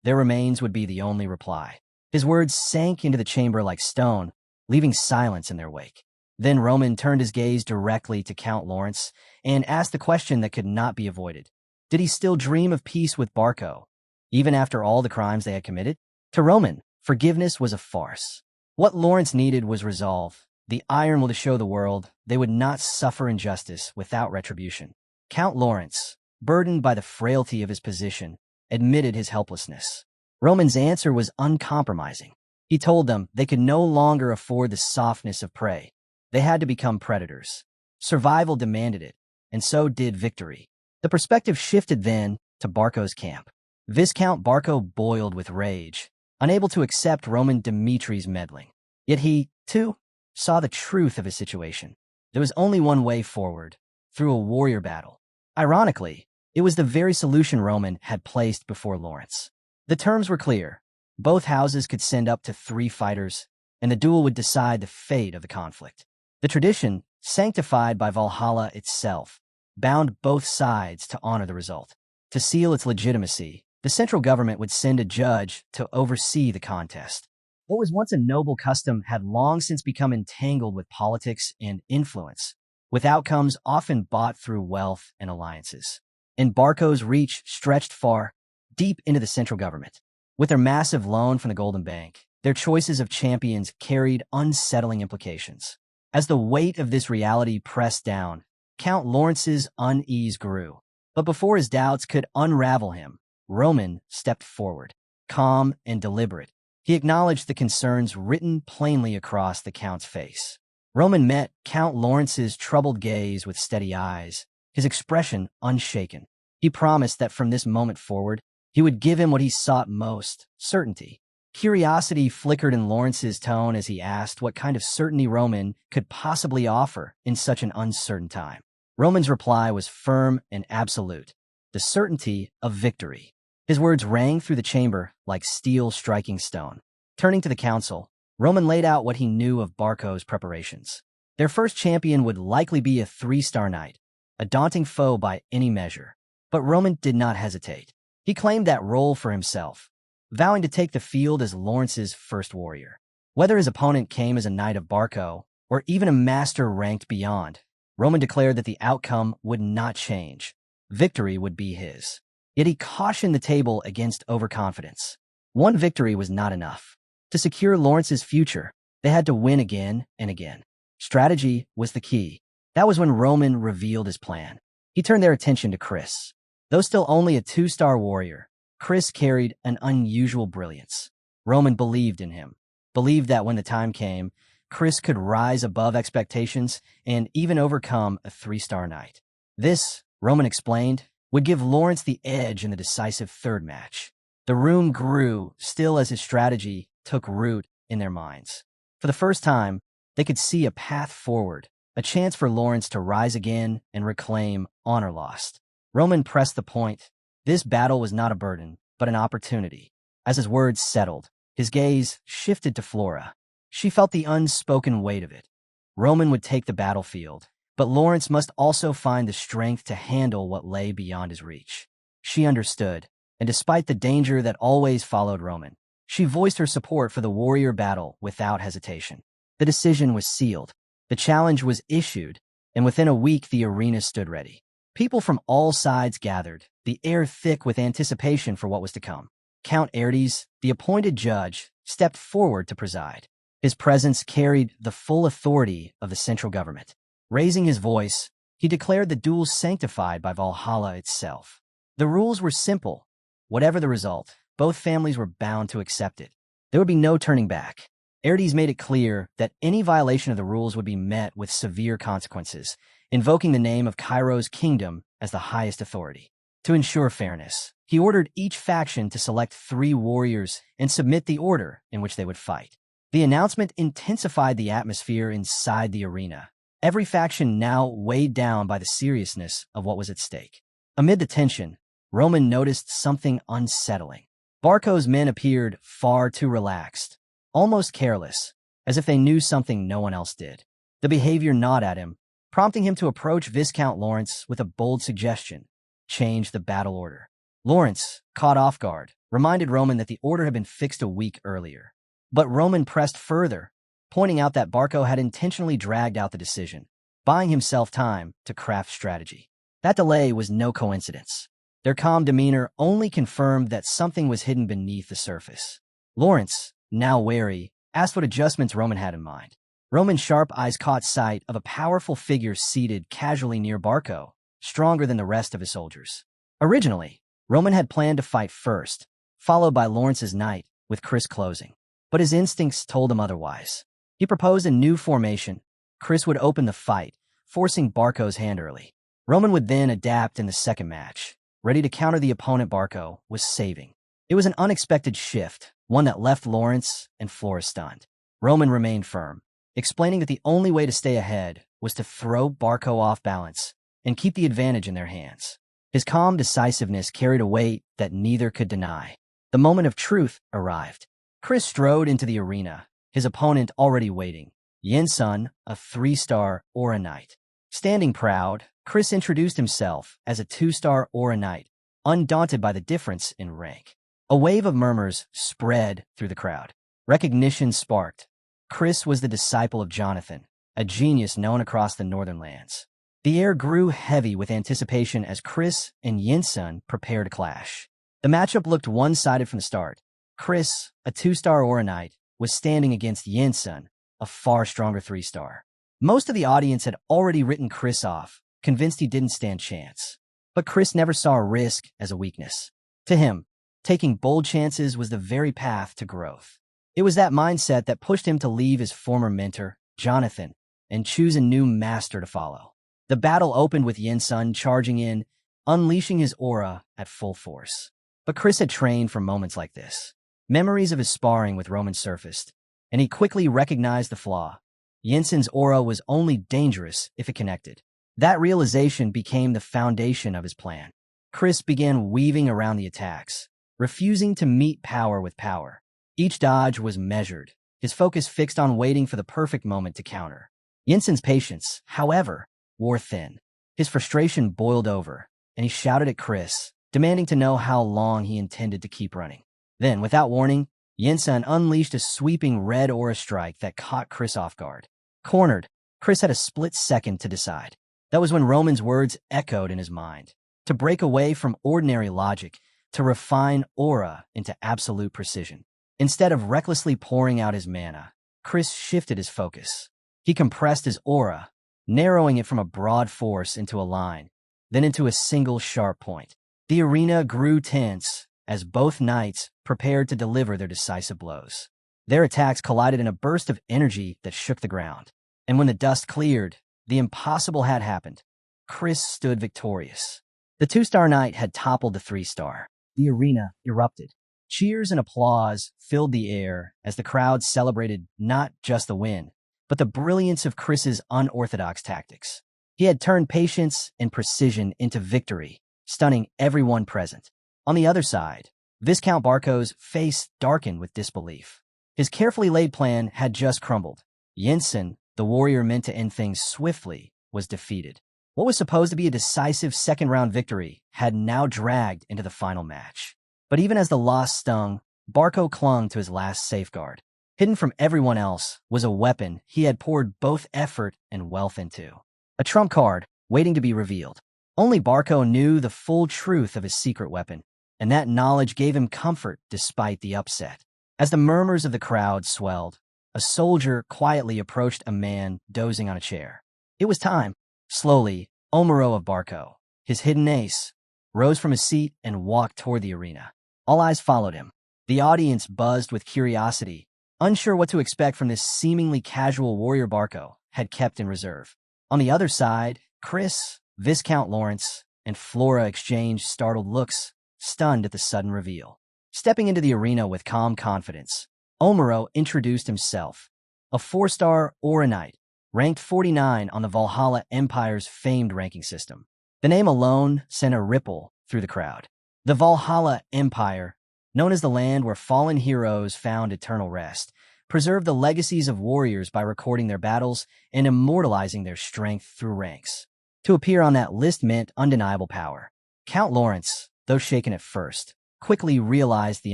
Their remains would be the only reply. His words sank into the chamber like stone, leaving silence in their wake. Then Roman turned his gaze directly to Count Lawrence and asked the question that could not be avoided. Did he still dream of peace with Barco, even after all the crimes they had committed? To Roman, forgiveness was a farce. What Lawrence needed was resolve, the iron will to show the world they would not suffer injustice without retribution. Count Lawrence, burdened by the frailty of his position, admitted his helplessness. Roman's answer was uncompromising. He told them they could no longer afford the softness of prey. They had to become predators. Survival demanded it, and so did victory. The perspective shifted then to Barco's camp. Viscount Barco boiled with rage, unable to accept Roman Dimitri's meddling. Yet he, too, saw the truth of his situation. There was only one way forward, through a warrior battle. Ironically, it was the very solution Roman had placed before Lawrence. The terms were clear. Both houses could send up to 3 fighters, and the duel would decide the fate of the conflict. The tradition, sanctified by Valhalla itself, bound both sides to honor the result. To seal its legitimacy, the central government would send a judge to oversee the contest. What was once a noble custom had long since become entangled with politics and influence, with outcomes often bought through wealth and alliances. And Barco's reach stretched far, deep into the central government. With their massive loan from the Golden Bank, their choices of champions carried unsettling implications. As the weight of this reality pressed down, Count Lawrence's unease grew. But before his doubts could unravel him, Roman stepped forward, calm and deliberate. He acknowledged the concerns written plainly across the Count's face. Roman met Count Lawrence's troubled gaze with steady eyes, his expression unshaken. He promised that from this moment forward, he would give him what he sought most, certainty. Curiosity flickered in Lawrence's tone as he asked what kind of certainty Roman could possibly offer in such an uncertain time. Roman's reply was firm and absolute, the certainty of victory. His words rang through the chamber like steel striking stone. Turning to the council, Roman laid out what he knew of Barco's preparations. Their first champion would likely be a 3-star knight, a daunting foe by any measure. But Roman did not hesitate. He claimed that role for himself, vowing to take the field as Lawrence's first warrior. Whether his opponent came as a knight of Barco, or even a master ranked beyond, Roman declared that the outcome would not change. Victory would be his. Yet he cautioned the table against overconfidence. One victory was not enough. To secure Lawrence's future, they had to win again and again. Strategy was the key. That was when Roman revealed his plan. He turned their attention to Chris. Though still only a 2-star warrior, Chris carried an unusual brilliance. Roman believed in him, believed that when the time came, Chris could rise above expectations and even overcome a 3-star knight. This, Roman explained, would give Lawrence the edge in the decisive third match. The room grew, still as his strategy took root in their minds. For the first time, they could see a path forward, a chance for Lawrence to rise again and reclaim honor lost. Roman pressed the point. This battle was not a burden, but an opportunity. As his words settled, his gaze shifted to Flora. She felt the unspoken weight of it. Roman would take the battlefield, but Lawrence must also find the strength to handle what lay beyond his reach. She understood, and despite the danger that always followed Roman, she voiced her support for the warrior battle without hesitation. The decision was sealed, the challenge was issued, and within a week the arena stood ready. People from all sides gathered, the air thick with anticipation for what was to come. Count Erdes, the appointed judge, stepped forward to preside. His presence carried the full authority of the central government. Raising his voice, he declared the duel sanctified by Valhalla itself. The rules were simple. Whatever the result, both families were bound to accept it. There would be no turning back. Erdes made it clear that any violation of the rules would be met with severe consequences, invoking the name of Cairo's kingdom as the highest authority. To ensure fairness, he ordered each faction to select 3 warriors and submit the order in which they would fight. The announcement intensified the atmosphere inside the arena. Every faction now weighed down by the seriousness of what was at stake. Amid the tension, Roman noticed something unsettling. Barco's men appeared far too relaxed, almost careless, as if they knew something no one else did. The behavior gnawed at him, prompting him to approach Viscount Lawrence with a bold suggestion: change the battle order. Lawrence, caught off guard, reminded Roman that the order had been fixed a week earlier. But Roman pressed further, pointing out that Barco had intentionally dragged out the decision, buying himself time to craft strategy. That delay was no coincidence. Their calm demeanor only confirmed that something was hidden beneath the surface. Lawrence, now wary, asked what adjustments Roman had in mind. Roman's sharp eyes caught sight of a powerful figure seated casually near Barco, stronger than the rest of his soldiers. Originally, Roman had planned to fight first, followed by Lawrence's knight, with Chris closing. But his instincts told him otherwise. He proposed a new formation. Chris would open the fight, forcing Barco's hand early. Roman would then adapt in the second match, ready to counter the opponent Barco was saving. It was an unexpected shift, one that left Lawrence and Flora stunned. Roman remained firm, explaining that the only way to stay ahead was to throw Barco off balance and keep the advantage in their hands. His calm decisiveness carried a weight that neither could deny. The moment of truth arrived. Chris strode into the arena, his opponent already waiting, Yin-sun, a 3-star Aura Knight. Standing proud, Chris introduced himself as a 2-star Aura Knight, undaunted by the difference in rank. A wave of murmurs spread through the crowd. Recognition sparked. Chris was the disciple of Jonathan, a genius known across the northern lands. The air grew heavy with anticipation as Chris and Yin-sun prepared to clash. The matchup looked one-sided from the start. Chris, a 2-star Aura Knight, was standing against Yin-sun, a far stronger 3-star. Most of the audience had already written Chris off, convinced he didn't stand chance. But Chris never saw risk as a weakness. To him, taking bold chances was the very path to growth. It was that mindset that pushed him to leave his former mentor, Jonathan, and choose a new master to follow. The battle opened with Yin-sun charging in, unleashing his aura at full force. But Chris had trained for moments like this. Memories of his sparring with Roman surfaced, and he quickly recognized the flaw. Yin-sun's aura was only dangerous if it connected. That realization became the foundation of his plan. Chris began weaving around the attacks, refusing to meet power with power. Each dodge was measured, his focus fixed on waiting for the perfect moment to counter. Yin-sun's patience, however, wore thin. His frustration boiled over, and he shouted at Chris, demanding to know how long he intended to keep running. Then, without warning, Yin-sun unleashed a sweeping red aura strike that caught Chris off guard. Cornered, Chris had a split second to decide. That was when Roman's words echoed in his mind. To break away from ordinary logic, to refine aura into absolute precision. Instead of recklessly pouring out his mana, Chris shifted his focus. He compressed his aura, narrowing it from a broad force into a line, then into a single sharp point. The arena grew tense as both knights prepared to deliver their decisive blows. Their attacks collided in a burst of energy that shook the ground. And when the dust cleared, the impossible had happened. Chris stood victorious. The 2-star knight had toppled the 3-star. The arena erupted. Cheers and applause filled the air as the crowd celebrated not just the win, but the brilliance of Chris's unorthodox tactics. He had turned patience and precision into victory, stunning everyone present. On the other side, Viscount Barco's face darkened with disbelief. His carefully laid plan had just crumbled. Yin-sun, the warrior meant to end things swiftly, was defeated. What was supposed to be a decisive second-round victory had now dragged into the final match. But even as the loss stung, Barco clung to his last safeguard. Hidden from everyone else was a weapon he had poured both effort and wealth into. A trump card, waiting to be revealed. Only Barco knew the full truth of his secret weapon. and that knowledge gave him comfort despite the upset. As the murmurs of the crowd swelled, a soldier quietly approached a man dozing on a chair. It was time. Slowly, Omuro of Barco, his hidden ace, rose from his seat and walked toward the arena. All eyes followed him. The audience buzzed with curiosity, unsure what to expect from this seemingly casual warrior Barco had kept in reserve. On the other side, Chris, Viscount Lawrence, and Flora exchanged startled looks, stunned at the sudden reveal. Stepping into the arena with calm confidence, Omuro introduced himself, a 4-star Aura Knight, ranked 49 on the Valhalla Empire's famed ranking system. The name alone sent a ripple through the crowd. The Valhalla Empire, known as the land where fallen heroes found eternal rest, preserved the legacies of warriors by recording their battles and immortalizing their strength through ranks. To appear on that list meant undeniable power. Count Lawrence, though shaken at first, quickly realized the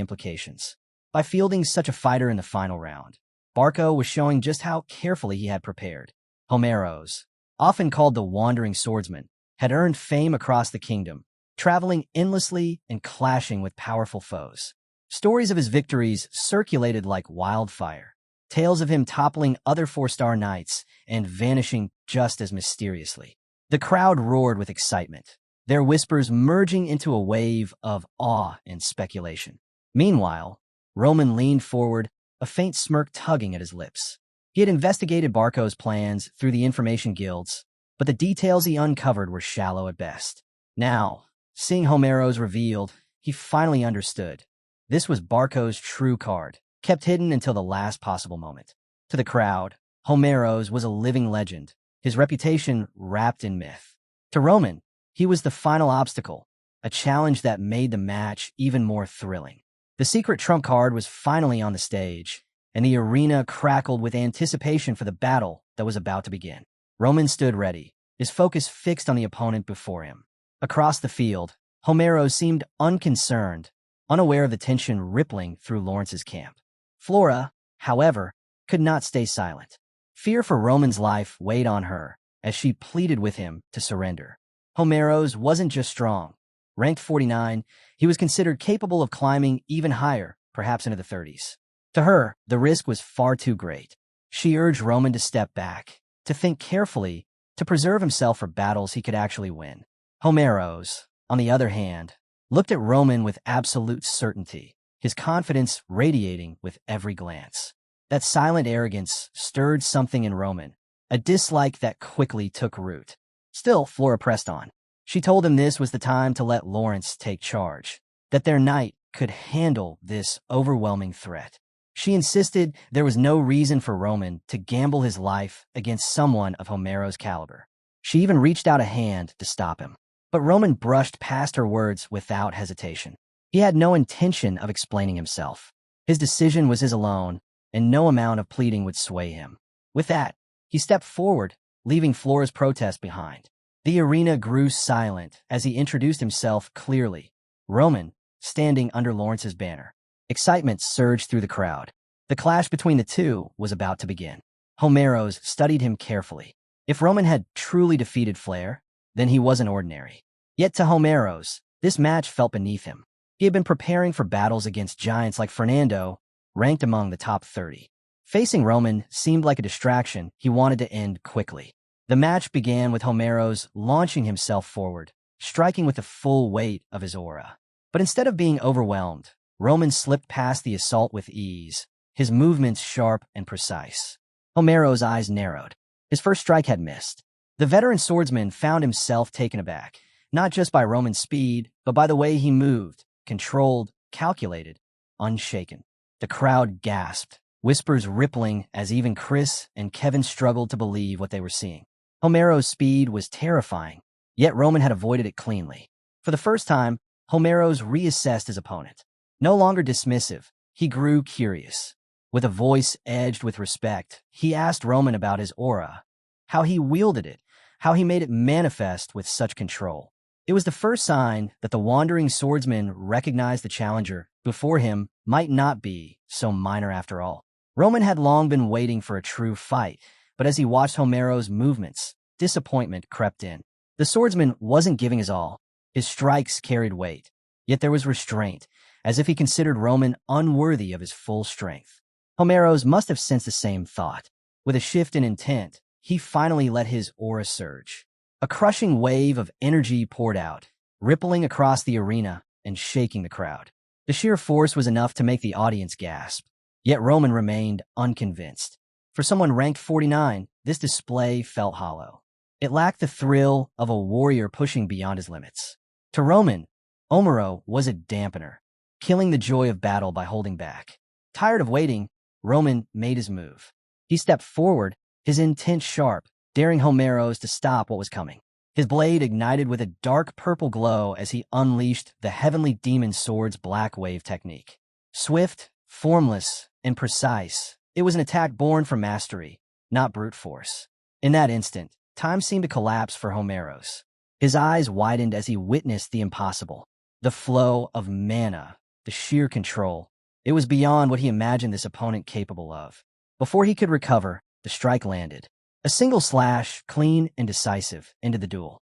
implications. By fielding such a fighter in the final round, Barco was showing just how carefully he had prepared. Homeros, often called the Wandering Swordsman, had earned fame across the kingdom, traveling endlessly and clashing with powerful foes. Stories of his victories circulated like wildfire, tales of him toppling other 4-star knights and vanishing just as mysteriously. The crowd roared with excitement, their whispers merging into a wave of awe and speculation. Meanwhile, Roman leaned forward, a faint smirk tugging at his lips. He had investigated Barco's plans through the information guilds, but the details he uncovered were shallow at best. Now, seeing Homeros revealed, he finally understood. This was Barco's true card, kept hidden until the last possible moment. To the crowd, Homeros was a living legend, his reputation wrapped in myth. To Roman, he was the final obstacle, a challenge that made the match even more thrilling. The secret trump card was finally on the stage, and the arena crackled with anticipation for the battle that was about to begin. Roman stood ready, his focus fixed on the opponent before him. Across the field, Homeros seemed unconcerned, unaware of the tension rippling through Lawrence's camp. Flora, however, could not stay silent. Fear for Roman's life weighed on her as she pleaded with him to surrender. Homeros wasn't just strong. Ranked 49, he was considered capable of climbing even higher, perhaps into the 30s. To her, the risk was far too great. She urged Roman to step back, to think carefully, to preserve himself for battles he could actually win. Homeros, on the other hand, looked at Roman with absolute certainty, his confidence radiating with every glance. That silent arrogance stirred something in Roman, a dislike that quickly took root. Still, Flora pressed on. She told him this was the time to let Lawrence take charge, that their knight could handle this overwhelming threat. She insisted there was no reason for Roman to gamble his life against someone of Homeros' caliber. She even reached out a hand to stop him. But Roman brushed past her words without hesitation. He had no intention of explaining himself. His decision was his alone, and no amount of pleading would sway him. With that, he stepped forward, leaving Flora's protest behind. The arena grew silent as he introduced himself clearly. Roman, standing under Lawrence's banner. Excitement surged through the crowd. The clash between the two was about to begin. Homeros studied him carefully. If Roman had truly defeated Flair, then he wasn't ordinary. Yet to Homeros, this match felt beneath him. He had been preparing for battles against giants like Fernando, ranked among the top 30. Facing Roman seemed like a distraction he wanted to end quickly. The match began with Homeros launching himself forward, striking with the full weight of his aura. But instead of being overwhelmed, Roman slipped past the assault with ease, his movements sharp and precise. Homeros' eyes narrowed. His first strike had missed. The veteran swordsman found himself taken aback, not just by Roman's speed, but by the way he moved, controlled, calculated, unshaken. The crowd gasped, whispers rippling as even Chris and Kevin struggled to believe what they were seeing. Homeros' speed was terrifying, yet Roman had avoided it cleanly. For the first time, Homeros reassessed his opponent. No longer dismissive, he grew curious. With a voice edged with respect, he asked Roman about his aura, how he wielded it, how he made it manifest with such control. It was the first sign that the wandering swordsman recognized the challenger before him might not be so minor after all. Roman had long been waiting for a true fight, but as he watched Homeros' movements, disappointment crept in. The swordsman wasn't giving his all. His strikes carried weight, Yet there was restraint, as if he considered Roman unworthy of his full strength. Homeros must have sensed the same thought. With a shift in intent, he finally let his aura surge. A crushing wave of energy poured out, rippling across the arena and shaking the crowd. The sheer force was enough to make the audience gasp. Yet Roman remained unconvinced. For someone ranked 49, this display felt hollow. It lacked the thrill of a warrior pushing beyond his limits. To Roman, Omuro was a dampener, killing the joy of battle by holding back. Tired of waiting, Roman made his move. He stepped forward, his intent sharp, daring Homeros to stop what was coming. His blade ignited with a dark purple glow as he unleashed the heavenly demon sword's black wave technique. Swift, formless, and precise, it was an attack born from mastery, not brute force. In that instant, time seemed to collapse for Homeros. His eyes widened as he witnessed the impossible. The flow of mana, the sheer control. It was beyond what he imagined this opponent capable of. Before he could recover, the strike landed. A single slash, clean and decisive, ended the duel.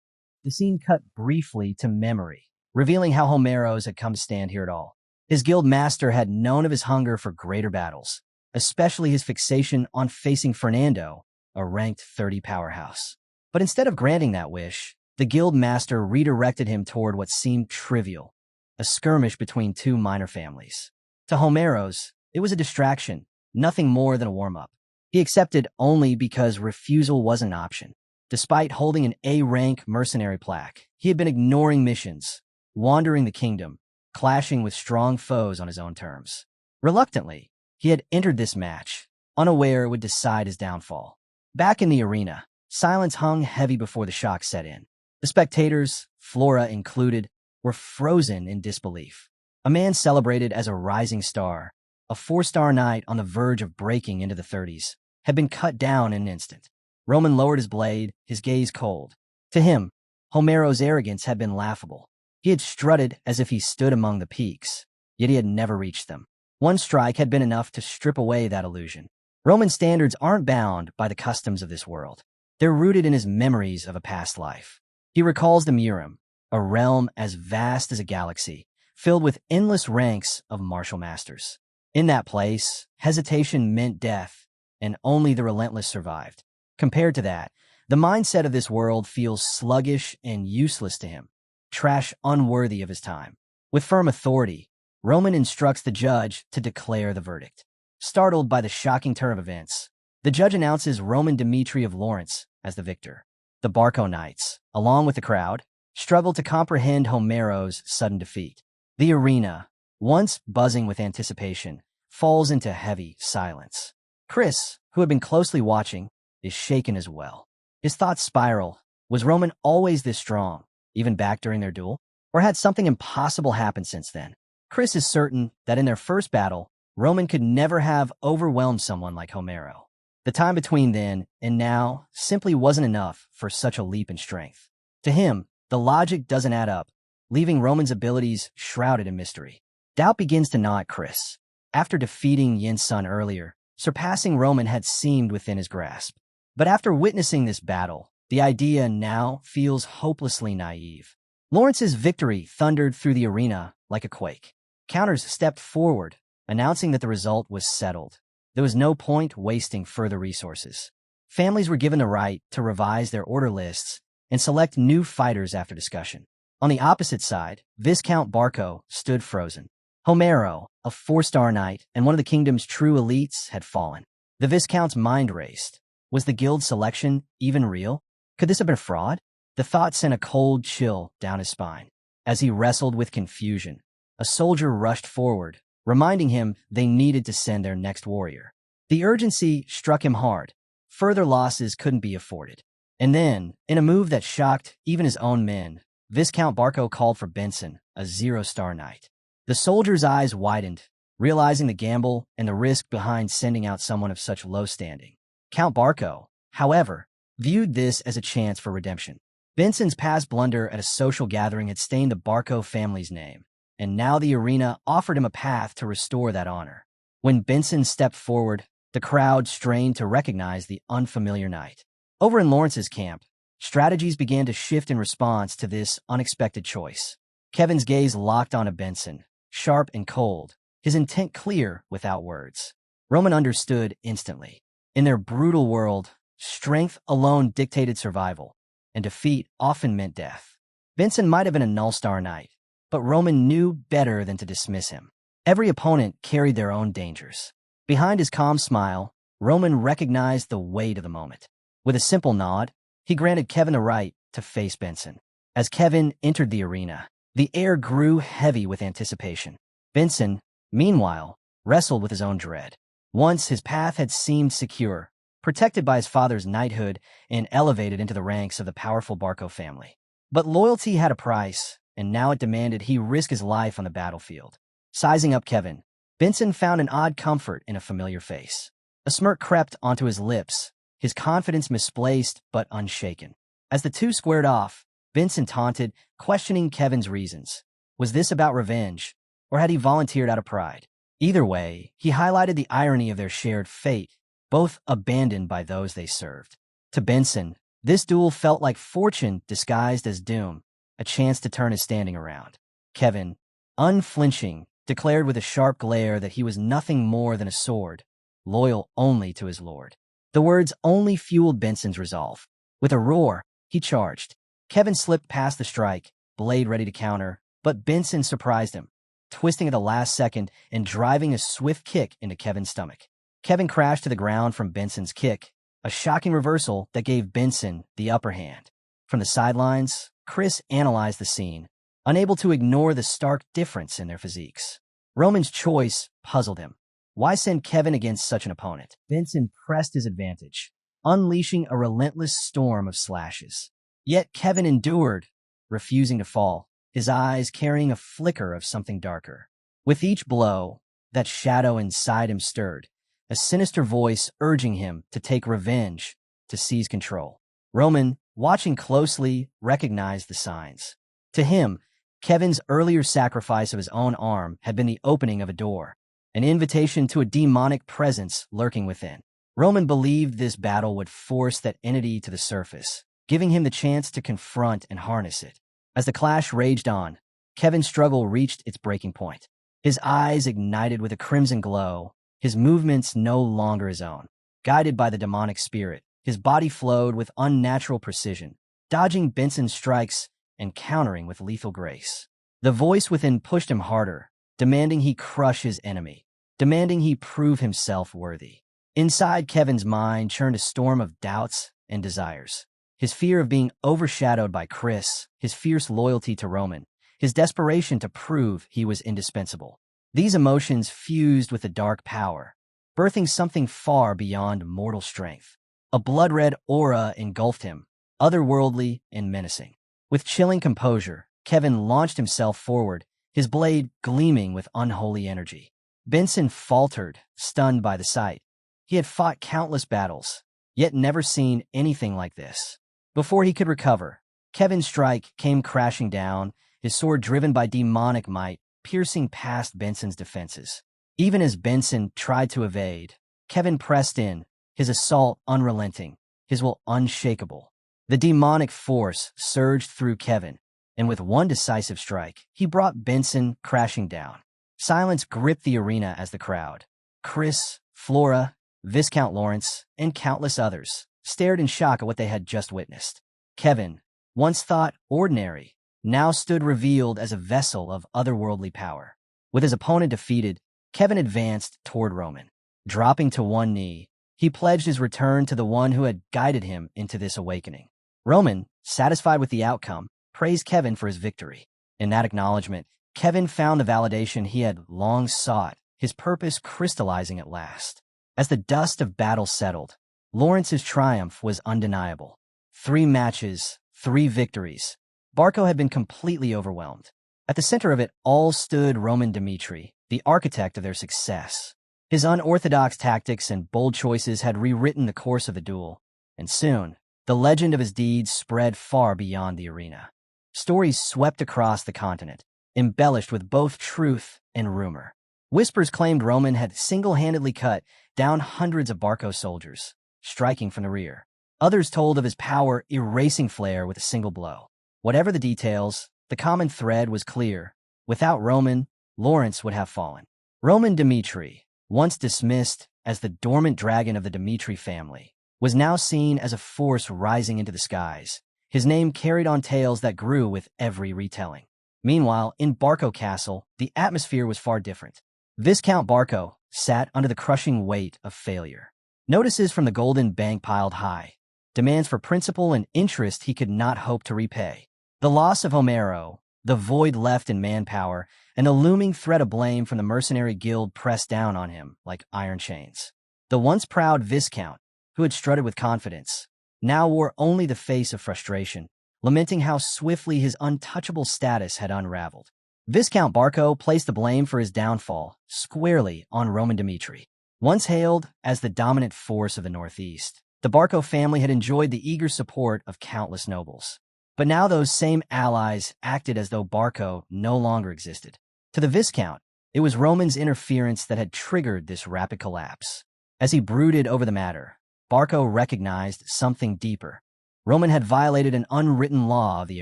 The scene cut briefly to memory, revealing how Homeros had come to stand here at all. His guild master had known of his hunger for greater battles, especially his fixation on facing Fernando, a ranked 30 powerhouse. But instead of granting that wish, the guild master redirected him toward what seemed trivial, a skirmish between two minor families. To Homeros, it was a distraction, nothing more than a warm-up. He accepted only because refusal wasn't an option. Despite holding an A-rank mercenary plaque, he had been ignoring missions, wandering the kingdom, clashing with strong foes on his own terms. Reluctantly, he had entered this match, unaware it would decide his downfall. Back in the arena, silence hung heavy before the shock set in. The spectators, Flora included, were frozen in disbelief. A man celebrated as a rising star, a 4-star knight on the verge of breaking into the 30s, had been cut down in an instant. Roman lowered his blade, his gaze cold. To him, Homeros' arrogance had been laughable. He had strutted as if he stood among the peaks, yet he had never reached them. One strike had been enough to strip away that illusion. Roman standards aren't bound by the customs of this world. They're rooted in his memories of a past life. He recalls the Murim, a realm as vast as a galaxy, filled with endless ranks of martial masters. In that place, hesitation meant death, and only the relentless survived. Compared to that, the mindset of this world feels sluggish and useless to him, trash unworthy of his time. With firm authority, Roman instructs the judge to declare the verdict. Startled by the shocking turn of events, the judge announces Roman Dmitri of Lawrence as the victor. The Barco Knights, along with the crowd, struggled to comprehend Homeros' sudden defeat. The arena, once buzzing with anticipation, falls into heavy silence. Chris, who had been closely watching, is shaken as well. His thoughts spiral. Was Roman always this strong, even back during their duel? Or had something impossible happened since then? Chris is certain that in their first battle, Roman could never have overwhelmed someone like Homero. The time between then and now simply wasn't enough for such a leap in strength. To him, the logic doesn't add up, leaving Roman's abilities shrouded in mystery. Doubt begins to gnaw at Chris. After defeating Yin Sun earlier, surpassing Roman had seemed within his grasp. But after witnessing this battle, the idea now feels hopelessly naive. Lawrence's victory thundered through the arena like a quake. Counters stepped forward, announcing that the result was settled. There was no point wasting further resources. Families were given the right to revise their order lists and select new fighters after discussion. On the opposite side, Viscount Barco stood frozen. Homero, a 4-star knight and one of the kingdom's true elites, had fallen. The Viscount's mind raced. Was the guild selection even real? Could this have been a fraud? The thought sent a cold chill down his spine. As he wrestled with confusion, a soldier rushed forward, reminding him they needed to send their next warrior. The urgency struck him hard. Further losses couldn't be afforded. And then, in a move that shocked even his own men, Viscount Barco called for Benson, a 0-star knight. The soldier's eyes widened, realizing the gamble and the risk behind sending out someone of such low standing. Count Barco, however, viewed this as a chance for redemption. Benson's past blunder at a social gathering had stained the Barco family's name, and now the arena offered him a path to restore that honor. When Benson stepped forward, the crowd strained to recognize the unfamiliar knight. Over in Lawrence's camp, strategies began to shift in response to this unexpected choice. Kevin's gaze locked onto Benson, sharp and cold, his intent clear without words. Roman understood instantly. In their brutal world, strength alone dictated survival, and defeat often meant death. Benson might have been a null-star knight, but Roman knew better than to dismiss him. Every opponent carried their own dangers. Behind his calm smile, Roman recognized the weight of the moment. With a simple nod, he granted Kevin the right to face Benson. As Kevin entered the arena, the air grew heavy with anticipation. Benson, meanwhile, wrestled with his own dread. Once his path had seemed secure, protected by his father's knighthood and elevated into the ranks of the powerful Barco family. But loyalty had a price, and now it demanded he risk his life on the battlefield. Sizing up Kevin, Benson found an odd comfort in a familiar face. A smirk crept onto his lips, his confidence misplaced but unshaken. As the two squared off, Benson taunted, questioning Kevin's reasons. Was this about revenge, or had he volunteered out of pride? Either way, he highlighted the irony of their shared fate, both abandoned by those they served. To Benson, this duel felt like fortune disguised as doom, a chance to turn his standing around. Kevin, unflinching, declared with a sharp glare that he was nothing more than a sword, loyal only to his lord. The words only fueled Benson's resolve. With a roar, he charged. Kevin slipped past the strike, blade ready to counter, but Benson surprised him, twisting at the last second and driving a swift kick into Kevin's stomach. Kevin crashed to the ground from Benson's kick, a shocking reversal that gave Benson the upper hand. From the sidelines, Chris analyzed the scene, unable to ignore the stark difference in their physiques. Roman's choice puzzled him. Why send Kevin against such an opponent? Benson pressed his advantage, unleashing a relentless storm of slashes. Yet Kevin endured, refusing to fall, his eyes carrying a flicker of something darker. With each blow, that shadow inside him stirred, a sinister voice urging him to take revenge, to seize control. Roman, watching closely, recognized the signs. To him, Kevin's earlier sacrifice of his own arm had been the opening of a door, an invitation to a demonic presence lurking within. Roman believed this battle would force that entity to the surface, giving him the chance to confront and harness it. As the clash raged on, Kevin's struggle reached its breaking point. His eyes ignited with a crimson glow, his movements no longer his own. Guided by the demonic spirit, his body flowed with unnatural precision, dodging Benson's strikes and countering with lethal grace. The voice within pushed him harder, demanding he crush his enemy, demanding he prove himself worthy. Inside Kevin's mind churned a storm of doubts and desires. His fear of being overshadowed by Chris, his fierce loyalty to Roman, his desperation to prove he was indispensable. These emotions fused with a dark power, birthing something far beyond mortal strength. A blood-red aura engulfed him, otherworldly and menacing. With chilling composure, Kevin launched himself forward, his blade gleaming with unholy energy. Benson faltered, stunned by the sight. He had fought countless battles, yet never seen anything like this. Before he could recover, Kevin's strike came crashing down, his sword driven by demonic might, piercing past Benson's defenses. Even as Benson tried to evade, Kevin pressed in, his assault unrelenting, his will unshakable. The demonic force surged through Kevin, and with one decisive strike, he brought Benson crashing down. Silence gripped the arena as the crowd, Chris, Flora, Viscount Lawrence, and countless others, stared in shock at what they had just witnessed. Kevin, once thought ordinary, now stood revealed as a vessel of otherworldly power. With his opponent defeated, Kevin advanced toward Roman. Dropping to one knee, he pledged his return to the one who had guided him into this awakening. Roman, satisfied with the outcome, praised Kevin for his victory. In that acknowledgement, Kevin found the validation he had long sought, his purpose crystallizing at last. As the dust of battle settled, Lawrence's triumph was undeniable. 3 matches, 3 victories. Barco had been completely overwhelmed. At the center of it all stood Roman Dmitri, the architect of their success. His unorthodox tactics and bold choices had rewritten the course of the duel, and soon, the legend of his deeds spread far beyond the arena. Stories swept across the continent, embellished with both truth and rumor. Whispers claimed Roman had single-handedly cut down hundreds of Barco soldiers, striking from the rear. Others told of his power erasing Flair with a single blow. Whatever the details, The common thread was clear. Without Roman, Lawrence would have fallen. Roman Dmitri, once dismissed as the dormant dragon of the Dmitri family, was now seen as a force rising into the skies. His name carried on tales that grew with every retelling. Meanwhile, in Barco Castle, the atmosphere was far different. Viscount Barco sat under the crushing weight of failure. Notices from the Golden Bank piled high. Demands for principal and interest he could not hope to repay. The loss of Homero, the void left in manpower, and the looming threat of blame from the mercenary guild pressed down on him like iron chains. The once proud Viscount, who had strutted with confidence, now wore only the face of frustration, lamenting how swiftly his untouchable status had unraveled. Viscount Barco placed the blame for his downfall squarely on Roman Dmitri. Once hailed as the dominant force of the Northeast, the Barco family had enjoyed the eager support of countless nobles. But now those same allies acted as though Barco no longer existed. To the Viscount, it was Roman's interference that had triggered this rapid collapse. As he brooded over the matter, Barco recognized something deeper. Roman had violated an unwritten law of the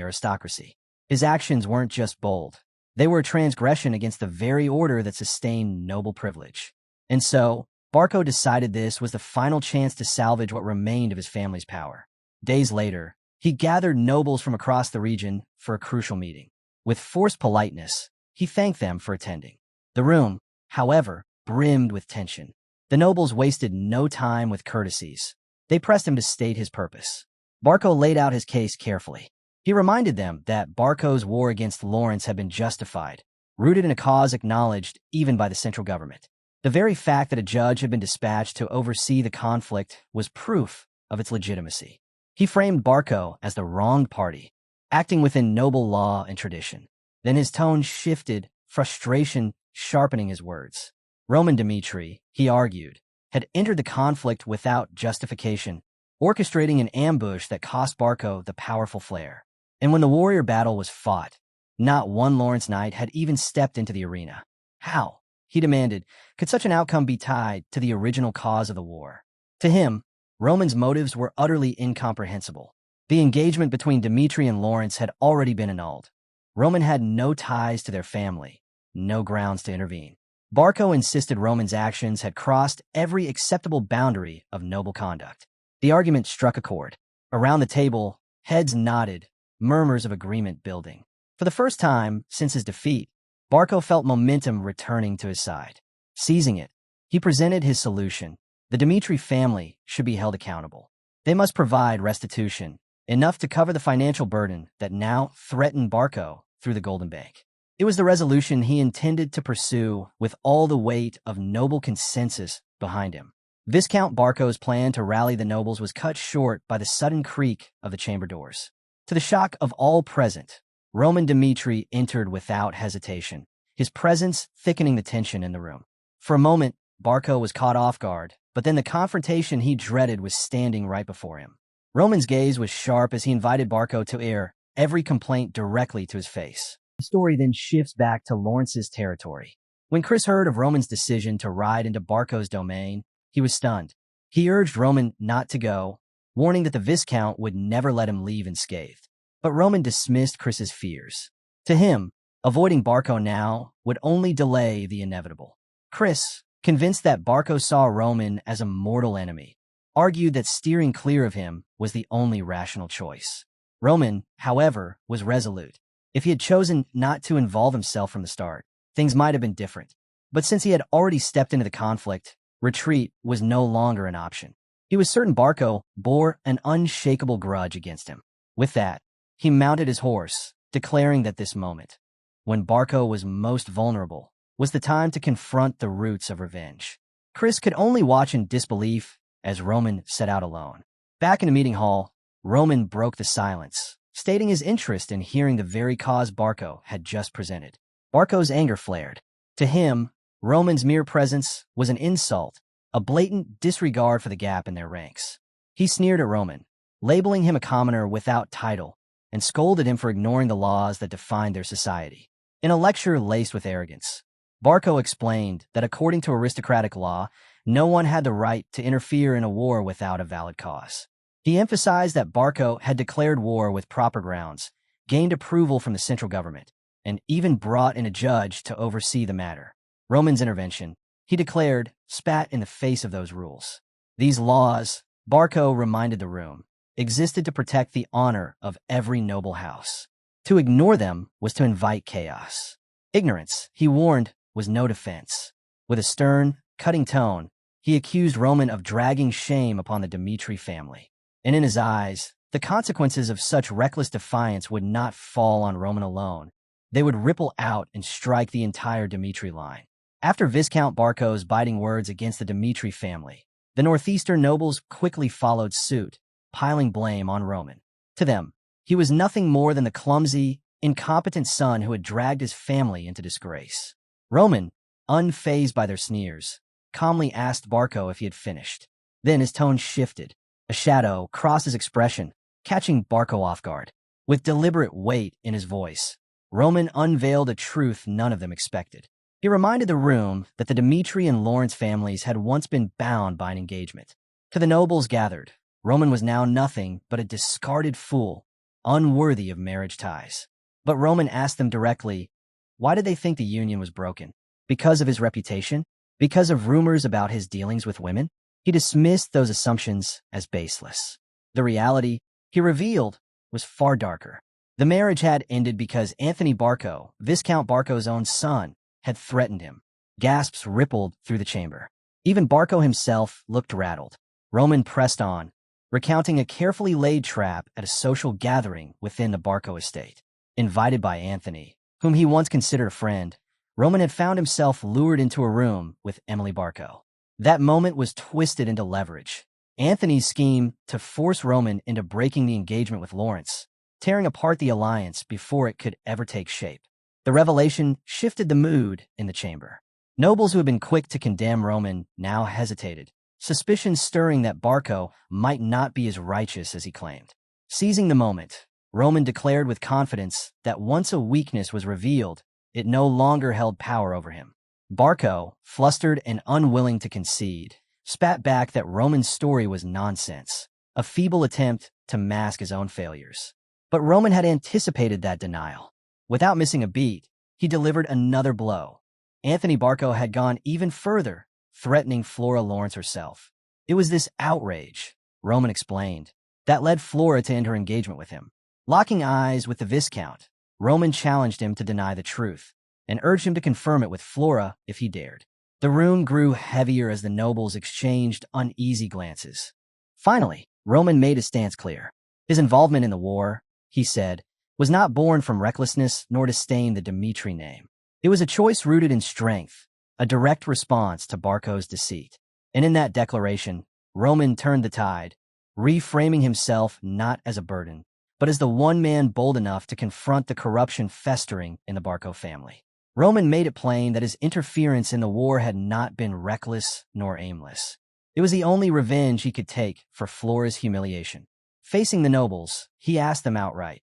aristocracy. His actions weren't just bold. They were a transgression against the very order that sustained noble privilege. And so, Barco decided this was the final chance to salvage what remained of his family's power. Days later, he gathered nobles from across the region for a crucial meeting. With forced politeness, he thanked them for attending. The room, however, brimmed with tension. The nobles wasted no time with courtesies. They pressed him to state his purpose. Barco laid out his case carefully. He reminded them that Barco's war against Lawrence had been justified, rooted in a cause acknowledged even by the central government. The very fact that a judge had been dispatched to oversee the conflict was proof of its legitimacy. He framed Barco as the wronged party, acting within noble law and tradition. Then his tone shifted, frustration sharpening his words. Roman Dmitri, he argued, had entered the conflict without justification, orchestrating an ambush that cost Barco the powerful flair. And when the warrior battle was fought, not one Lawrence knight had even stepped into the arena. How, he demanded, could such an outcome be tied to the original cause of the war? To him, Roman's motives were utterly incomprehensible. The engagement between Dmitri and Lawrence had already been annulled. Roman had no ties to their family, no grounds to intervene. Barco insisted Roman's actions had crossed every acceptable boundary of noble conduct. The argument struck a chord. Around the table, heads nodded, murmurs of agreement building. For the first time since his defeat, Barco felt momentum returning to his side. Seizing it, he presented his solution. The Dmitri family should be held accountable. They must provide restitution, enough to cover the financial burden that now threatened Barco through the Golden Bank. It was the resolution he intended to pursue with all the weight of noble consensus behind him. Viscount Barco's plan to rally the nobles was cut short by the sudden creak of the chamber doors. To the shock of all present, Roman Dmitri entered without hesitation, his presence thickening the tension in the room. For a moment, Barco was caught off guard, but then the confrontation he dreaded was standing right before him. Roman's gaze was sharp as he invited Barco to air every complaint directly to his face. The story then shifts back to Lawrence's territory. When Chris heard of Roman's decision to ride into Barco's domain, he was stunned. He urged Roman not to go, warning that the Viscount would never let him leave unscathed. But Roman dismissed Chris's fears. To him, avoiding Barco now would only delay the inevitable. Chris, convinced that Barco saw Roman as a mortal enemy, argued that steering clear of him was the only rational choice. Roman, however, was resolute. If he had chosen not to involve himself from the start, things might have been different. But since he had already stepped into the conflict, retreat was no longer an option. He was certain Barco bore an unshakable grudge against him. With that, he mounted his horse, declaring that this moment, when Barco was most vulnerable, was the time to confront the roots of revenge. Chris could only watch in disbelief as Roman set out alone. Back in the meeting hall, Roman broke the silence, stating his interest in hearing the very cause Barco had just presented. Barco's anger flared. To him, Roman's mere presence was an insult, a blatant disregard for the gap in their ranks. He sneered at Roman, labeling him a commoner without title, and scolded him for ignoring the laws that defined their society. In a lecture laced with arrogance, Barco explained that according to aristocratic law, no one had the right to interfere in a war without a valid cause. He emphasized that Barco had declared war with proper grounds, gained approval from the central government, and even brought in a judge to oversee the matter. Roman's intervention, he declared, spat in the face of those rules. These laws, Barco reminded the room, existed to protect the honor of every noble house. To ignore them was to invite chaos. Ignorance, he warned, was no defense. With a stern, cutting tone, he accused Roman of dragging shame upon the Dmitri family. And in his eyes, the consequences of such reckless defiance would not fall on Roman alone. They would ripple out and strike the entire Dmitri line. After Viscount Barco's biting words against the Dmitri family, the northeastern nobles quickly followed suit, piling blame on Roman. To them, he was nothing more than the clumsy, incompetent son who had dragged his family into disgrace. Roman, unfazed by their sneers, calmly asked Barco if he had finished. Then his tone shifted. A shadow crossed his expression, catching Barco off guard. With deliberate weight in his voice, Roman unveiled a truth none of them expected. He reminded the room that the Dmitri and Lawrence families had once been bound by an engagement. To the nobles gathered, Roman was now nothing but a discarded fool, unworthy of marriage ties. But Roman asked them directly, why did they think the union was broken? Because of his reputation? Because of rumors about his dealings with women? He dismissed those assumptions as baseless. The reality, he revealed, was far darker. The marriage had ended because Anthony Barco, Viscount Barco's own son, had threatened him. Gasps rippled through the chamber. Even Barco himself looked rattled. Roman pressed on, recounting a carefully laid trap at a social gathering within the Barco estate. Invited by Anthony, whom he once considered a friend, Roman had found himself lured into a room with Emily Barco. That moment was twisted into leverage. Anthony's scheme to force Roman into breaking the engagement with Lawrence, tearing apart the alliance before it could ever take shape. The revelation shifted the mood in the chamber. Nobles who had been quick to condemn Roman now hesitated, suspicion stirring that Barco might not be as righteous as he claimed. Seizing the moment, Roman declared with confidence that once a weakness was revealed, it no longer held power over him. Barco, flustered and unwilling to concede, spat back that Roman's story was nonsense, a feeble attempt to mask his own failures. But Roman had anticipated that denial. Without missing a beat, he delivered another blow. Anthony Barco had gone even further, threatening Flora Lawrence herself. It was this outrage, Roman explained, that led Flora to end her engagement with him. Locking eyes with the Viscount, Roman challenged him to deny the truth, and urged him to confirm it with Flora if he dared. The room grew heavier as the nobles exchanged uneasy glances. Finally, Roman made his stance clear. His involvement in the war, he said, was not born from recklessness nor disdain the Dmitri name. It was a choice rooted in strength, a direct response to Barco's deceit. And in that declaration, Roman turned the tide, reframing himself not as a burden, but as the one man bold enough to confront the corruption festering in the Barco family. Roman made it plain that his interference in the war had not been reckless nor aimless. It was the only revenge he could take for Flora's humiliation. Facing the nobles, he asked them outright,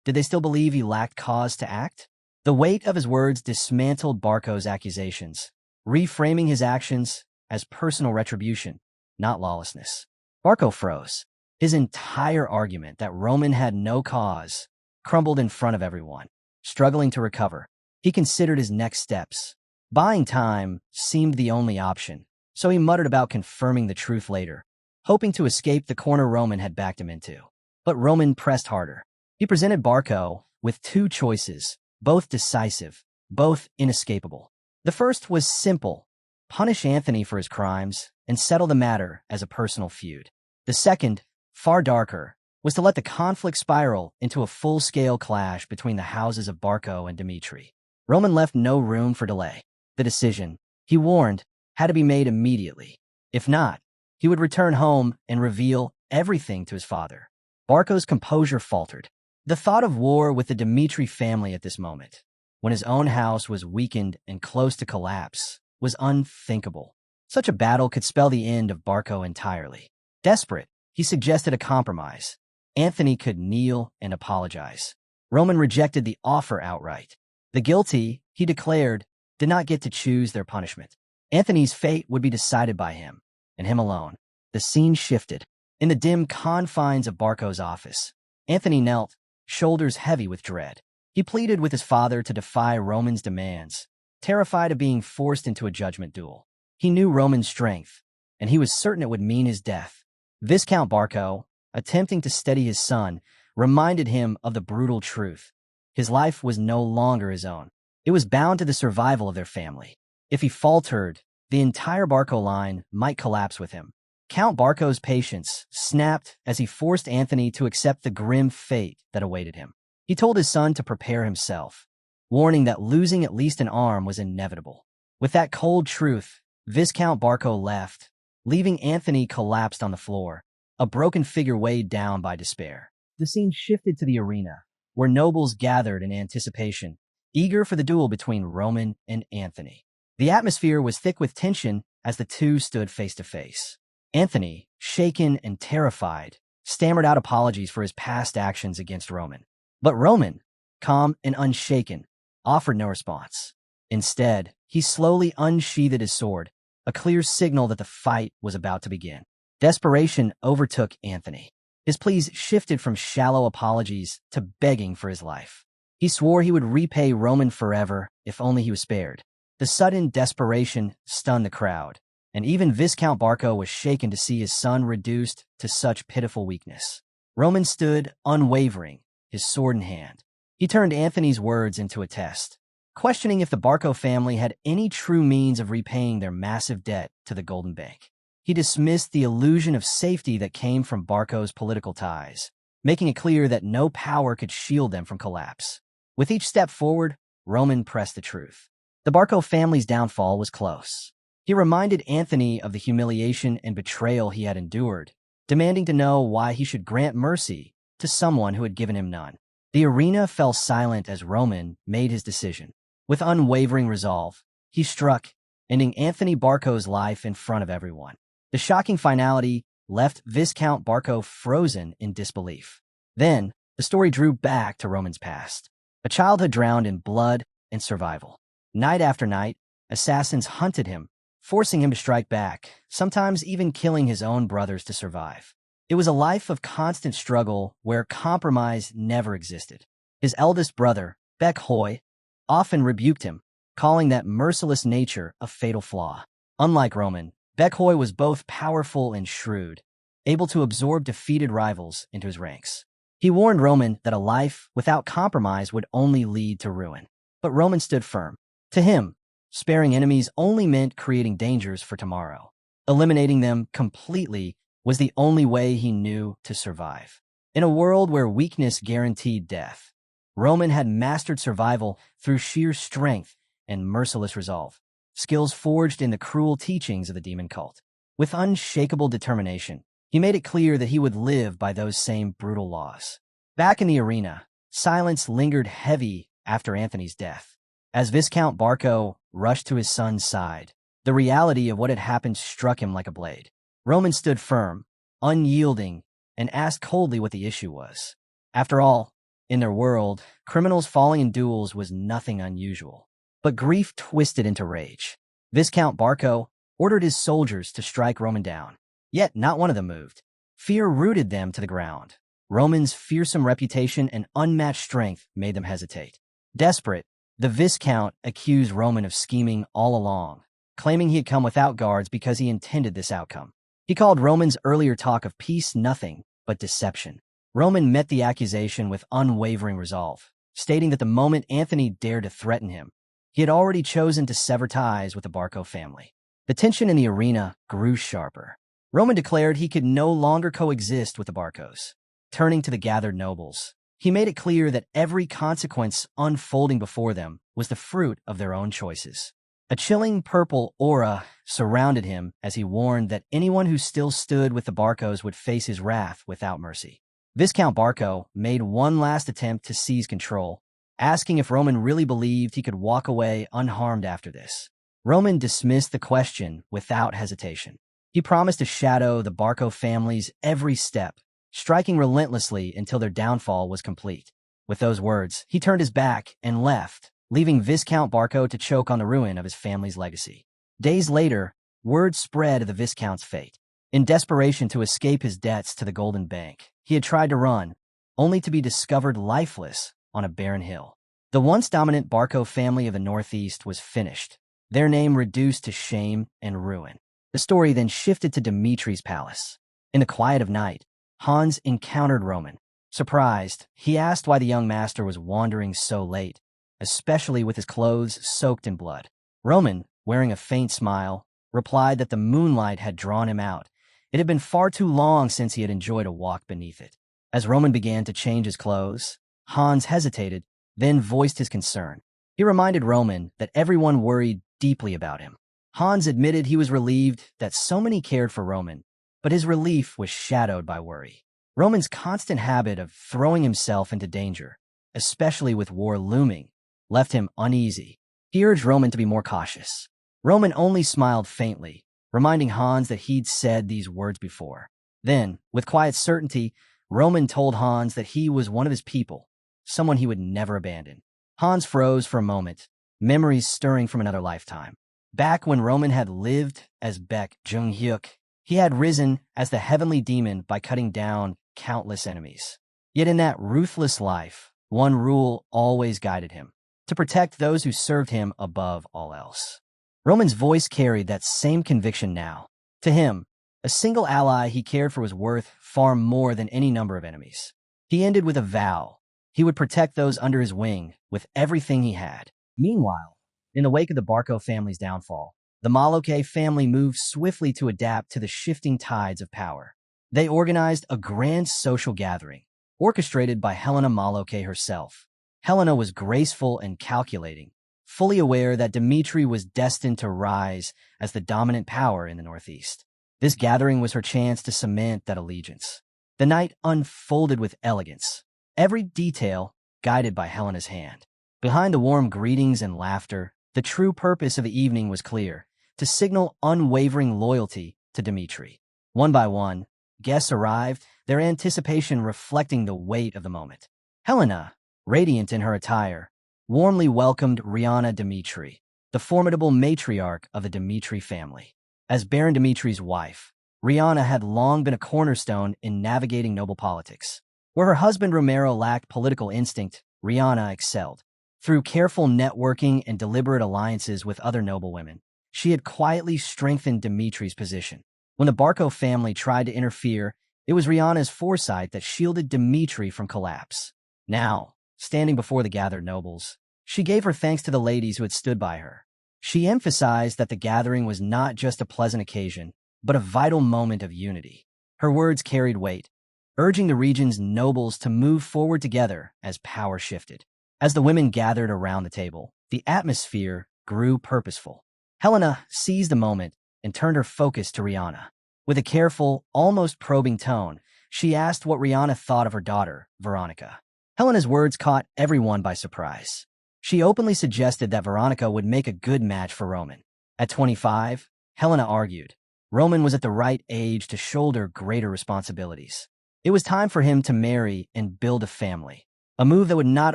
did they still believe he lacked cause to act? The weight of his words dismantled Barco's accusations, reframing his actions as personal retribution, not lawlessness. Barco froze. His entire argument that Roman had no cause crumbled in front of everyone. Struggling to recover, he considered his next steps. Buying time seemed the only option, so he muttered about confirming the truth later, hoping to escape the corner Roman had backed him into. But Roman pressed harder. He presented Barco with two choices, both decisive, both inescapable. The first was simple: punish Anthony for his crimes and settle the matter as a personal feud. The second, far darker, was to let the conflict spiral into a full-scale clash between the houses of Barco and Dmitri. Roman left no room for delay. The decision, he warned, had to be made immediately. If not, he would return home and reveal everything to his father. Barco's composure faltered. The thought of war with the Dmitri family at this moment, when his own house was weakened and close to collapse, was unthinkable. Such a battle could spell the end of Barco entirely. Desperate, he suggested a compromise. Anthony could kneel and apologize. Roman rejected the offer outright. The guilty, he declared, did not get to choose their punishment. Anthony's fate would be decided by him, and him alone. The scene shifted. In the dim confines of Barco's office, Anthony knelt, shoulders heavy with dread. He pleaded with his father to defy Roman's demands, terrified of being forced into a judgment duel. He knew Roman's strength, and he was certain it would mean his death. Viscount Barco, attempting to steady his son, reminded him of the brutal truth. His life was no longer his own. It was bound to the survival of their family. If he faltered, the entire Barco line might collapse with him. Count Barco's patience snapped as he forced Anthony to accept the grim fate that awaited him. He told his son to prepare himself, warning that losing at least an arm was inevitable. With that cold truth, Viscount Barco left, leaving Anthony collapsed on the floor, a broken figure weighed down by despair. The scene shifted to the arena, where nobles gathered in anticipation, eager for the duel between Roman and Anthony. The atmosphere was thick with tension as the two stood face to face. Anthony, shaken and terrified, stammered out apologies for his past actions against Roman. But Roman, calm and unshaken, offered no response. Instead, he slowly unsheathed his sword, a clear signal that the fight was about to begin. Desperation overtook Anthony. His pleas shifted from shallow apologies to begging for his life. He swore he would repay Roman forever if only he was spared. The sudden desperation stunned the crowd, and even Viscount Barco was shaken to see his son reduced to such pitiful weakness. Roman stood unwavering, his sword in hand. He turned Anthony's words into a test, questioning if the Barco family had any true means of repaying their massive debt to the Golden Bank. He dismissed the illusion of safety that came from Barco's political ties, making it clear that no power could shield them from collapse. With each step forward, Roman pressed the truth. The Barco family's downfall was close. He reminded Anthony of the humiliation and betrayal he had endured, demanding to know why he should grant mercy to someone who had given him none. The arena fell silent as Roman made his decision. With unwavering resolve, he struck, ending Anthony Barco's life in front of everyone. The shocking finality left Viscount Barco frozen in disbelief. Then, the story drew back to Roman's past. A childhood drowned in blood and survival. Night after night, assassins hunted him, forcing him to strike back, sometimes even killing his own brothers to survive. It was a life of constant struggle where compromise never existed. His eldest brother, Baek Hoi, often rebuked him, calling that merciless nature a fatal flaw. Unlike Roman, Baek Hoi was both powerful and shrewd, able to absorb defeated rivals into his ranks. He warned Roman that a life without compromise would only lead to ruin. But Roman stood firm. To him, sparing enemies only meant creating dangers for tomorrow. Eliminating them completely was the only way he knew to survive. In a world where weakness guaranteed death, Roman had mastered survival through sheer strength and merciless resolve, skills forged in the cruel teachings of the demon cult. With unshakable determination, he made it clear that he would live by those same brutal laws. Back in the arena, silence lingered heavy after Anthony's death. As Viscount Barco rushed to his son's side, the reality of what had happened struck him like a blade. Roman stood firm, unyielding, and asked coldly what the issue was. After all, in their world, criminals falling in duels was nothing unusual. But grief twisted into rage. Viscount Barco ordered his soldiers to strike Roman down. Yet not one of them moved. Fear rooted them to the ground. Roman's fearsome reputation and unmatched strength made them hesitate. Desperate, the Viscount accused Roman of scheming all along, claiming he had come without guards because he intended this outcome. He called Roman's earlier talk of peace nothing but deception. Roman met the accusation with unwavering resolve, stating that the moment Anthony dared to threaten him, he had already chosen to sever ties with the Barco family. The tension in the arena grew sharper. Roman declared he could no longer coexist with the Barcos. Turning to the gathered nobles, he made it clear that every consequence unfolding before them was the fruit of their own choices. A chilling purple aura surrounded him as he warned that anyone who still stood with the Barcos would face his wrath without mercy. Viscount Barco made one last attempt to seize control, asking if Roman really believed he could walk away unharmed after this. Roman dismissed the question without hesitation. He promised to shadow the Barco family's every step, striking relentlessly until their downfall was complete. With those words, he turned his back and left, leaving Viscount Barco to choke on the ruin of his family's legacy. Days later, word spread of the Viscount's fate. In desperation to escape his debts to the Golden Bank, he had tried to run, only to be discovered lifeless on a barren hill. The once dominant Barco family of the Northeast was finished, their name reduced to shame and ruin. The story then shifted to Dimitri's palace. In the quiet of night, Hans encountered Roman. Surprised, he asked why the young master was wandering so late, especially with his clothes soaked in blood. Roman, wearing a faint smile, replied that the moonlight had drawn him out. It had been far too long since he had enjoyed a walk beneath it. As Roman began to change his clothes, Hans hesitated, then voiced his concern. He reminded Roman that everyone worried deeply about him. Hans admitted he was relieved that so many cared for Roman, but his relief was shadowed by worry. Roman's constant habit of throwing himself into danger, especially with war looming, left him uneasy. He urged Roman to be more cautious. Roman only smiled faintly, reminding Hans that he'd said these words before. Then, with quiet certainty, Roman told Hans that he was one of his people, someone he would never abandon. Hans froze for a moment, memories stirring from another lifetime. Back when Roman had lived as Baek Jung-hyuk, he had risen as the heavenly demon by cutting down countless enemies. Yet in that ruthless life, one rule always guided him: to protect those who served him above all else. Roman's voice carried that same conviction now. To him, a single ally he cared for was worth far more than any number of enemies. He ended with a vow: he would protect those under his wing with everything he had. Meanwhile, in the wake of the Barco family's downfall, the Maloke family moved swiftly to adapt to the shifting tides of power. They organized a grand social gathering, orchestrated by Helena Maloke herself. Helena was graceful and calculating, fully aware that Dimitri was destined to rise as the dominant power in the Northeast. This gathering was her chance to cement that allegiance. The night unfolded with elegance, every detail guided by Helena's hand. Behind the warm greetings and laughter, the true purpose of the evening was clear: to signal unwavering loyalty to Dimitri. One by one, guests arrived, their anticipation reflecting the weight of the moment. Helena, radiant in her attire, warmly welcomed Rihanna Dimitri, the formidable matriarch of the Dimitri family. As Baron Dimitri's wife, Rihanna had long been a cornerstone in navigating noble politics. Where her husband Romero lacked political instinct, Rihanna excelled. Through careful networking and deliberate alliances with other noblewomen, she had quietly strengthened Dimitri's position. When the Barco family tried to interfere, it was Rihanna's foresight that shielded Dimitri from collapse. Now, standing before the gathered nobles, she gave her thanks to the ladies who had stood by her. She emphasized that the gathering was not just a pleasant occasion, but a vital moment of unity. Her words carried weight, urging the region's nobles to move forward together as power shifted. As the women gathered around the table, the atmosphere grew purposeful. Helena seized the moment and turned her focus to Rihanna. With a careful, almost probing tone, she asked what Rihanna thought of her daughter, Veronica. Helena's words caught everyone by surprise. She openly suggested that Veronica would make a good match for Roman. At 25, Helena argued, Roman was at the right age to shoulder greater responsibilities. It was time for him to marry and build a family. A move that would not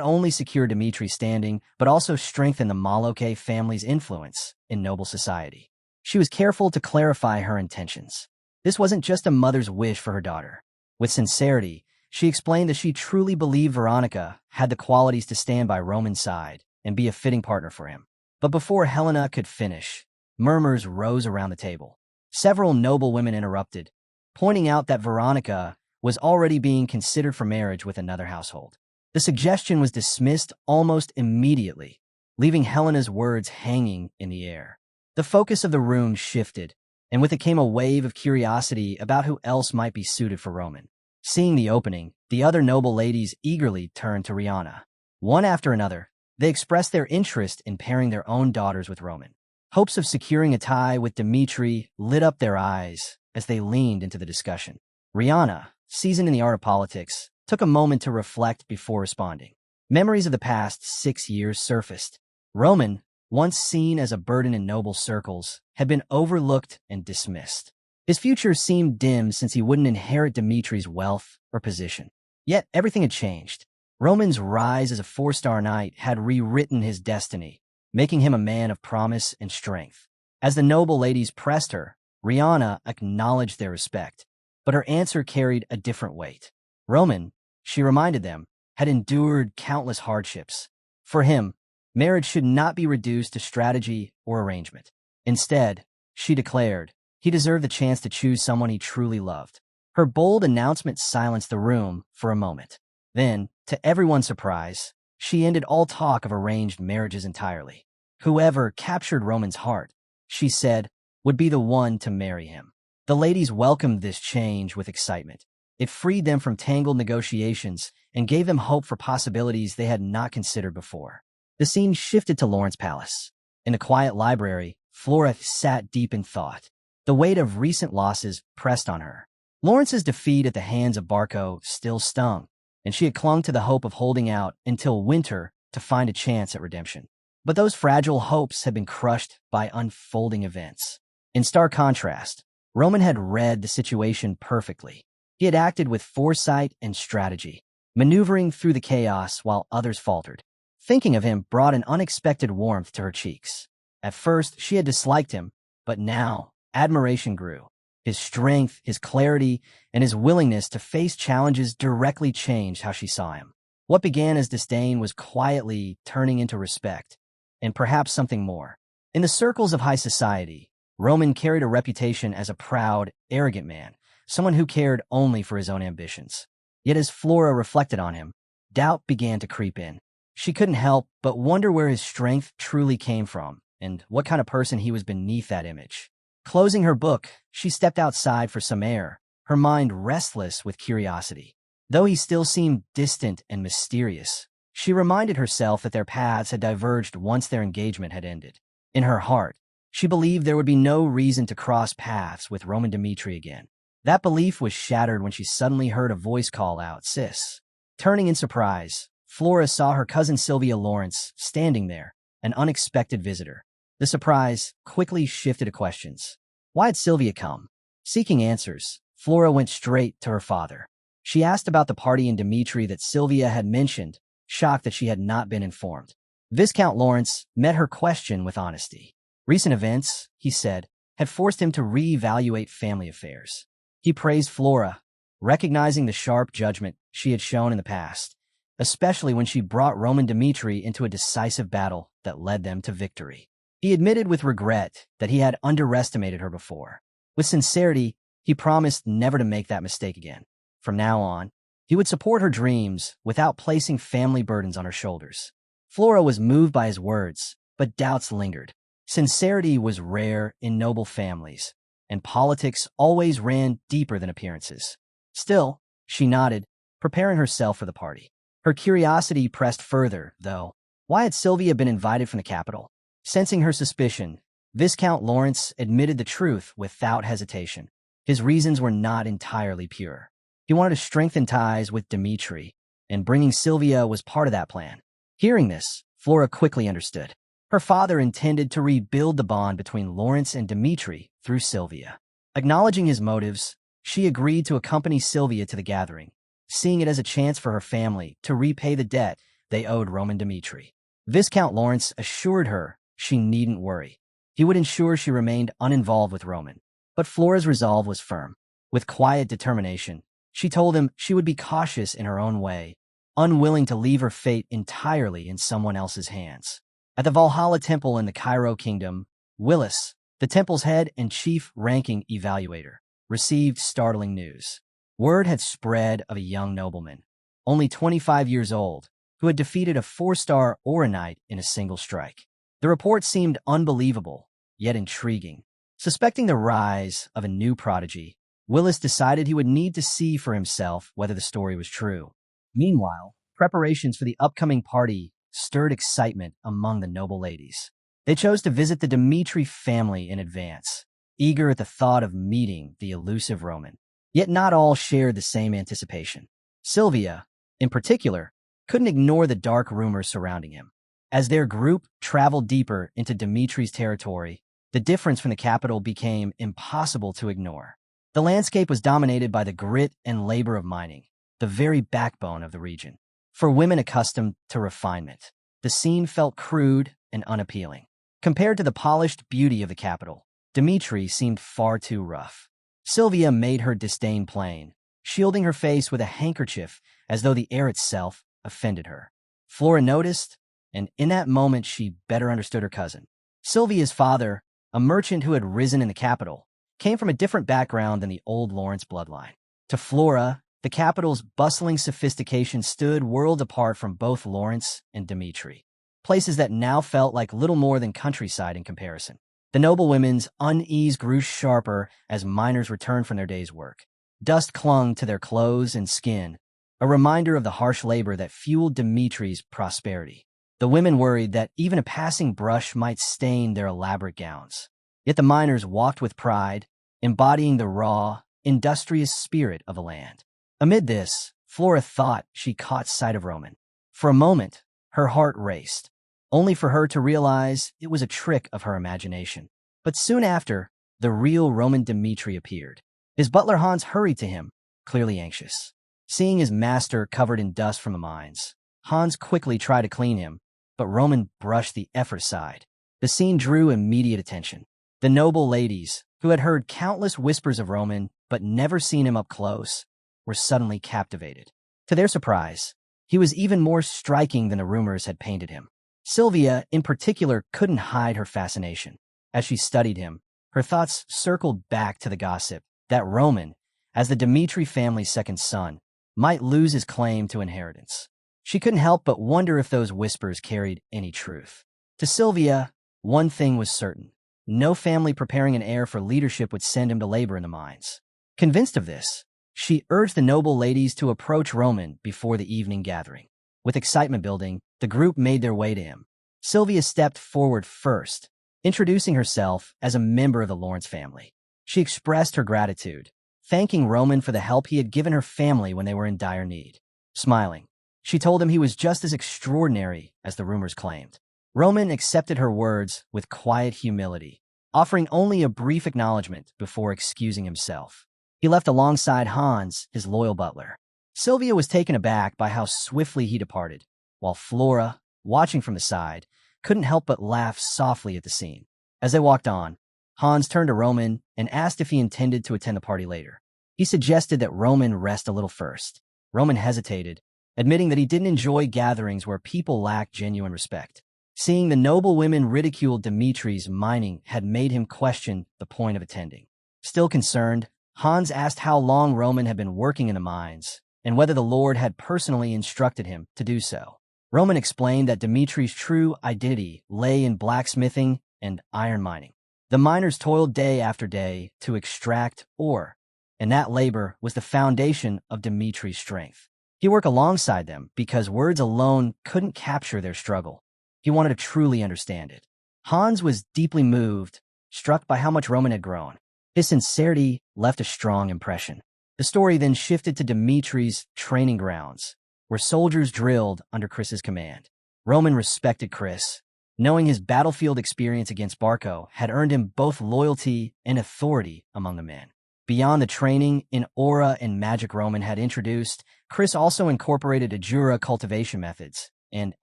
only secure Dimitri's standing, but also strengthen the Maloke family's influence in noble society. She was careful to clarify her intentions. This wasn't just a mother's wish for her daughter. With sincerity, she explained that she truly believed Veronica had the qualities to stand by Roman's side and be a fitting partner for him. But before Helena could finish, murmurs rose around the table. Several noble women interrupted, pointing out that Veronica was already being considered for marriage with another household. The suggestion was dismissed almost immediately, leaving Helena's words hanging in the air. The focus of the room shifted, and with it came a wave of curiosity about who else might be suited for Roman. Seeing the opening, the other noble ladies eagerly turned to Rihanna. One after another, they expressed their interest in pairing their own daughters with Roman. Hopes of securing a tie with Dimitri lit up their eyes as they leaned into the discussion. Rihanna, seasoned in the art of politics, took a moment to reflect before responding. Memories of the past 6 years surfaced. Roman, once seen as a burden in noble circles, had been overlooked and dismissed. His future seemed dim since he wouldn't inherit Dimitri's wealth or position. Yet everything had changed. Roman's rise as a 4-star knight had rewritten his destiny, making him a man of promise and strength. As the noble ladies pressed her, Rihanna acknowledged their respect, but her answer carried a different weight. Roman, she reminded them, had endured countless hardships. For him, marriage should not be reduced to strategy or arrangement. Instead, she declared, he deserved the chance to choose someone he truly loved. Her bold announcement silenced the room for a moment. Then, to everyone's surprise, she ended all talk of arranged marriages entirely. Whoever captured Roman's heart, she said, would be the one to marry him. The ladies welcomed this change with excitement. It freed them from tangled negotiations and gave them hope for possibilities they had not considered before. The scene shifted to Lawrence Palace. In the quiet library, Flora sat deep in thought. The weight of recent losses pressed on her. Lawrence's defeat at the hands of Barco still stung, and she had clung to the hope of holding out until winter to find a chance at redemption. But those fragile hopes had been crushed by unfolding events. In stark contrast, Roman had read the situation perfectly. He had acted with foresight and strategy, maneuvering through the chaos while others faltered. Thinking of him brought an unexpected warmth to her cheeks. At first, she had disliked him, but now, admiration grew. His strength, his clarity, and his willingness to face challenges directly changed how she saw him. What began as disdain was quietly turning into respect, and perhaps something more. In the circles of high society, Roman carried a reputation as a proud, arrogant man, someone who cared only for his own ambitions. Yet as Flora reflected on him, doubt began to creep in. She couldn't help but wonder where his strength truly came from, and what kind of person he was beneath that image. Closing her book, she stepped outside for some air, her mind restless with curiosity. Though he still seemed distant and mysterious, she reminded herself that their paths had diverged once their engagement had ended. In her heart, she believed there would be no reason to cross paths with Roman Dmitri again. That belief was shattered when she suddenly heard a voice call out, "Sis." Turning in surprise, Flora saw her cousin Sylvia Lawrence standing there, an unexpected visitor. The surprise quickly shifted to questions. Why had Sylvia come? Seeking answers, Flora went straight to her father. She asked about the party in Dmitri that Sylvia had mentioned, shocked that she had not been informed. Viscount Lawrence met her question with honesty. Recent events, he said, had forced him to reevaluate family affairs. He praised Flora, recognizing the sharp judgment she had shown in the past, especially when she brought Roman Dmitri into a decisive battle that led them to victory. He admitted with regret that he had underestimated her before. With sincerity, he promised never to make that mistake again. From now on, he would support her dreams without placing family burdens on her shoulders. Flora was moved by his words, but doubts lingered. Sincerity was rare in noble families, and politics always ran deeper than appearances. Still, she nodded, preparing herself for the party. Her curiosity pressed further, though. Why had Sylvia been invited from the capital? Sensing her suspicion, Viscount Lawrence admitted the truth without hesitation. His reasons were not entirely pure. He wanted to strengthen ties with Dmitri, and bringing Sylvia was part of that plan. Hearing this, Flora quickly understood. Her father intended to rebuild the bond between Lawrence and Dmitri through Sylvia. Acknowledging his motives, she agreed to accompany Sylvia to the gathering, seeing it as a chance for her family to repay the debt they owed Roman Dmitri. Viscount Lawrence assured her she needn't worry. He would ensure she remained uninvolved with Roman. But Flora's resolve was firm. With quiet determination, she told him she would be cautious in her own way, unwilling to leave her fate entirely in someone else's hands. At the Valhalla Temple in the Cairo Kingdom, Willis, the temple's head and chief ranking evaluator, received startling news. Word had spread of a young nobleman, only 25 years old, who had defeated a 4-star Oronite in a single strike. The report seemed unbelievable, yet intriguing. Suspecting the rise of a new prodigy, Willis decided he would need to see for himself whether the story was true. Meanwhile, preparations for the upcoming party stirred excitement among the noble ladies. They chose to visit the Dmitri family in advance, eager at the thought of meeting the elusive Roman. Yet not all shared the same anticipation. Sylvia, in particular, couldn't ignore the dark rumors surrounding him. As their group traveled deeper into Dmitri's territory, the difference from the capital became impossible to ignore. The landscape was dominated by the grit and labor of mining, the very backbone of the region. For women accustomed to refinement, the scene felt crude and unappealing. Compared to the polished beauty of the capital, Dmitri seemed far too rough. Sylvia made her disdain plain, shielding her face with a handkerchief as though the air itself offended her. Flora noticed, and in that moment she better understood her cousin. Sylvia's father, a merchant who had risen in the capital, came from a different background than the old Lawrence bloodline. To Flora, the capital's bustling sophistication stood worlds apart from both Lawrence and Dmitri, places that now felt like little more than countryside in comparison. The noblewomen's unease grew sharper as miners returned from their day's work. Dust clung to their clothes and skin, a reminder of the harsh labor that fueled Dimitri's prosperity. The women worried that even a passing brush might stain their elaborate gowns. Yet the miners walked with pride, embodying the raw, industrious spirit of the land. Amid this, Flora thought she caught sight of Roman. For a moment, her heart raced, only for her to realize it was a trick of her imagination. But soon after, the real Roman Dmitri appeared. His butler Hans hurried to him, clearly anxious. Seeing his master covered in dust from the mines, Hans quickly tried to clean him, but Roman brushed the effort aside. The scene drew immediate attention. The noble ladies, who had heard countless whispers of Roman but never seen him up close, were suddenly captivated. To their surprise, he was even more striking than the rumors had painted him. Sylvia, in particular, couldn't hide her fascination. As she studied him, her thoughts circled back to the gossip that Roman, as the Dmitri family's second son, might lose his claim to inheritance. She couldn't help but wonder if those whispers carried any truth. To Sylvia, one thing was certain. No family preparing an heir for leadership would send him to labor in the mines. Convinced of this, she urged the noble ladies to approach Roman before the evening gathering. With excitement building, the group made their way to him. Sylvia stepped forward first, introducing herself as a member of the Lawrence family. She expressed her gratitude, thanking Roman for the help he had given her family when they were in dire need. Smiling, she told him he was just as extraordinary as the rumors claimed. Roman accepted her words with quiet humility, offering only a brief acknowledgement before excusing himself. He left alongside Hans, his loyal butler. Sylvia was taken aback by how swiftly he departed, while Flora, watching from the side, couldn't help but laugh softly at the scene. As they walked on, Hans turned to Roman and asked if he intended to attend the party later. He suggested that Roman rest a little first. Roman hesitated, admitting that he didn't enjoy gatherings where people lacked genuine respect. Seeing the noble women ridicule Dimitri's mining had made him question the point of attending. Still concerned, Hans asked how long Roman had been working in the mines and whether the Lord had personally instructed him to do so. Roman explained that Dimitri's true identity lay in blacksmithing and iron mining. The miners toiled day after day to extract ore, and that labor was the foundation of Dimitri's strength. He worked alongside them because words alone couldn't capture their struggle. He wanted to truly understand it. Hans was deeply moved, struck by how much Roman had grown. His sincerity left a strong impression. The story then shifted to Dimitri's training grounds, where soldiers drilled under Chris's command. Roman respected Chris, knowing his battlefield experience against Barco had earned him both loyalty and authority among the men. Beyond the training in aura and magic Roman had introduced, Chris also incorporated Ajura cultivation methods and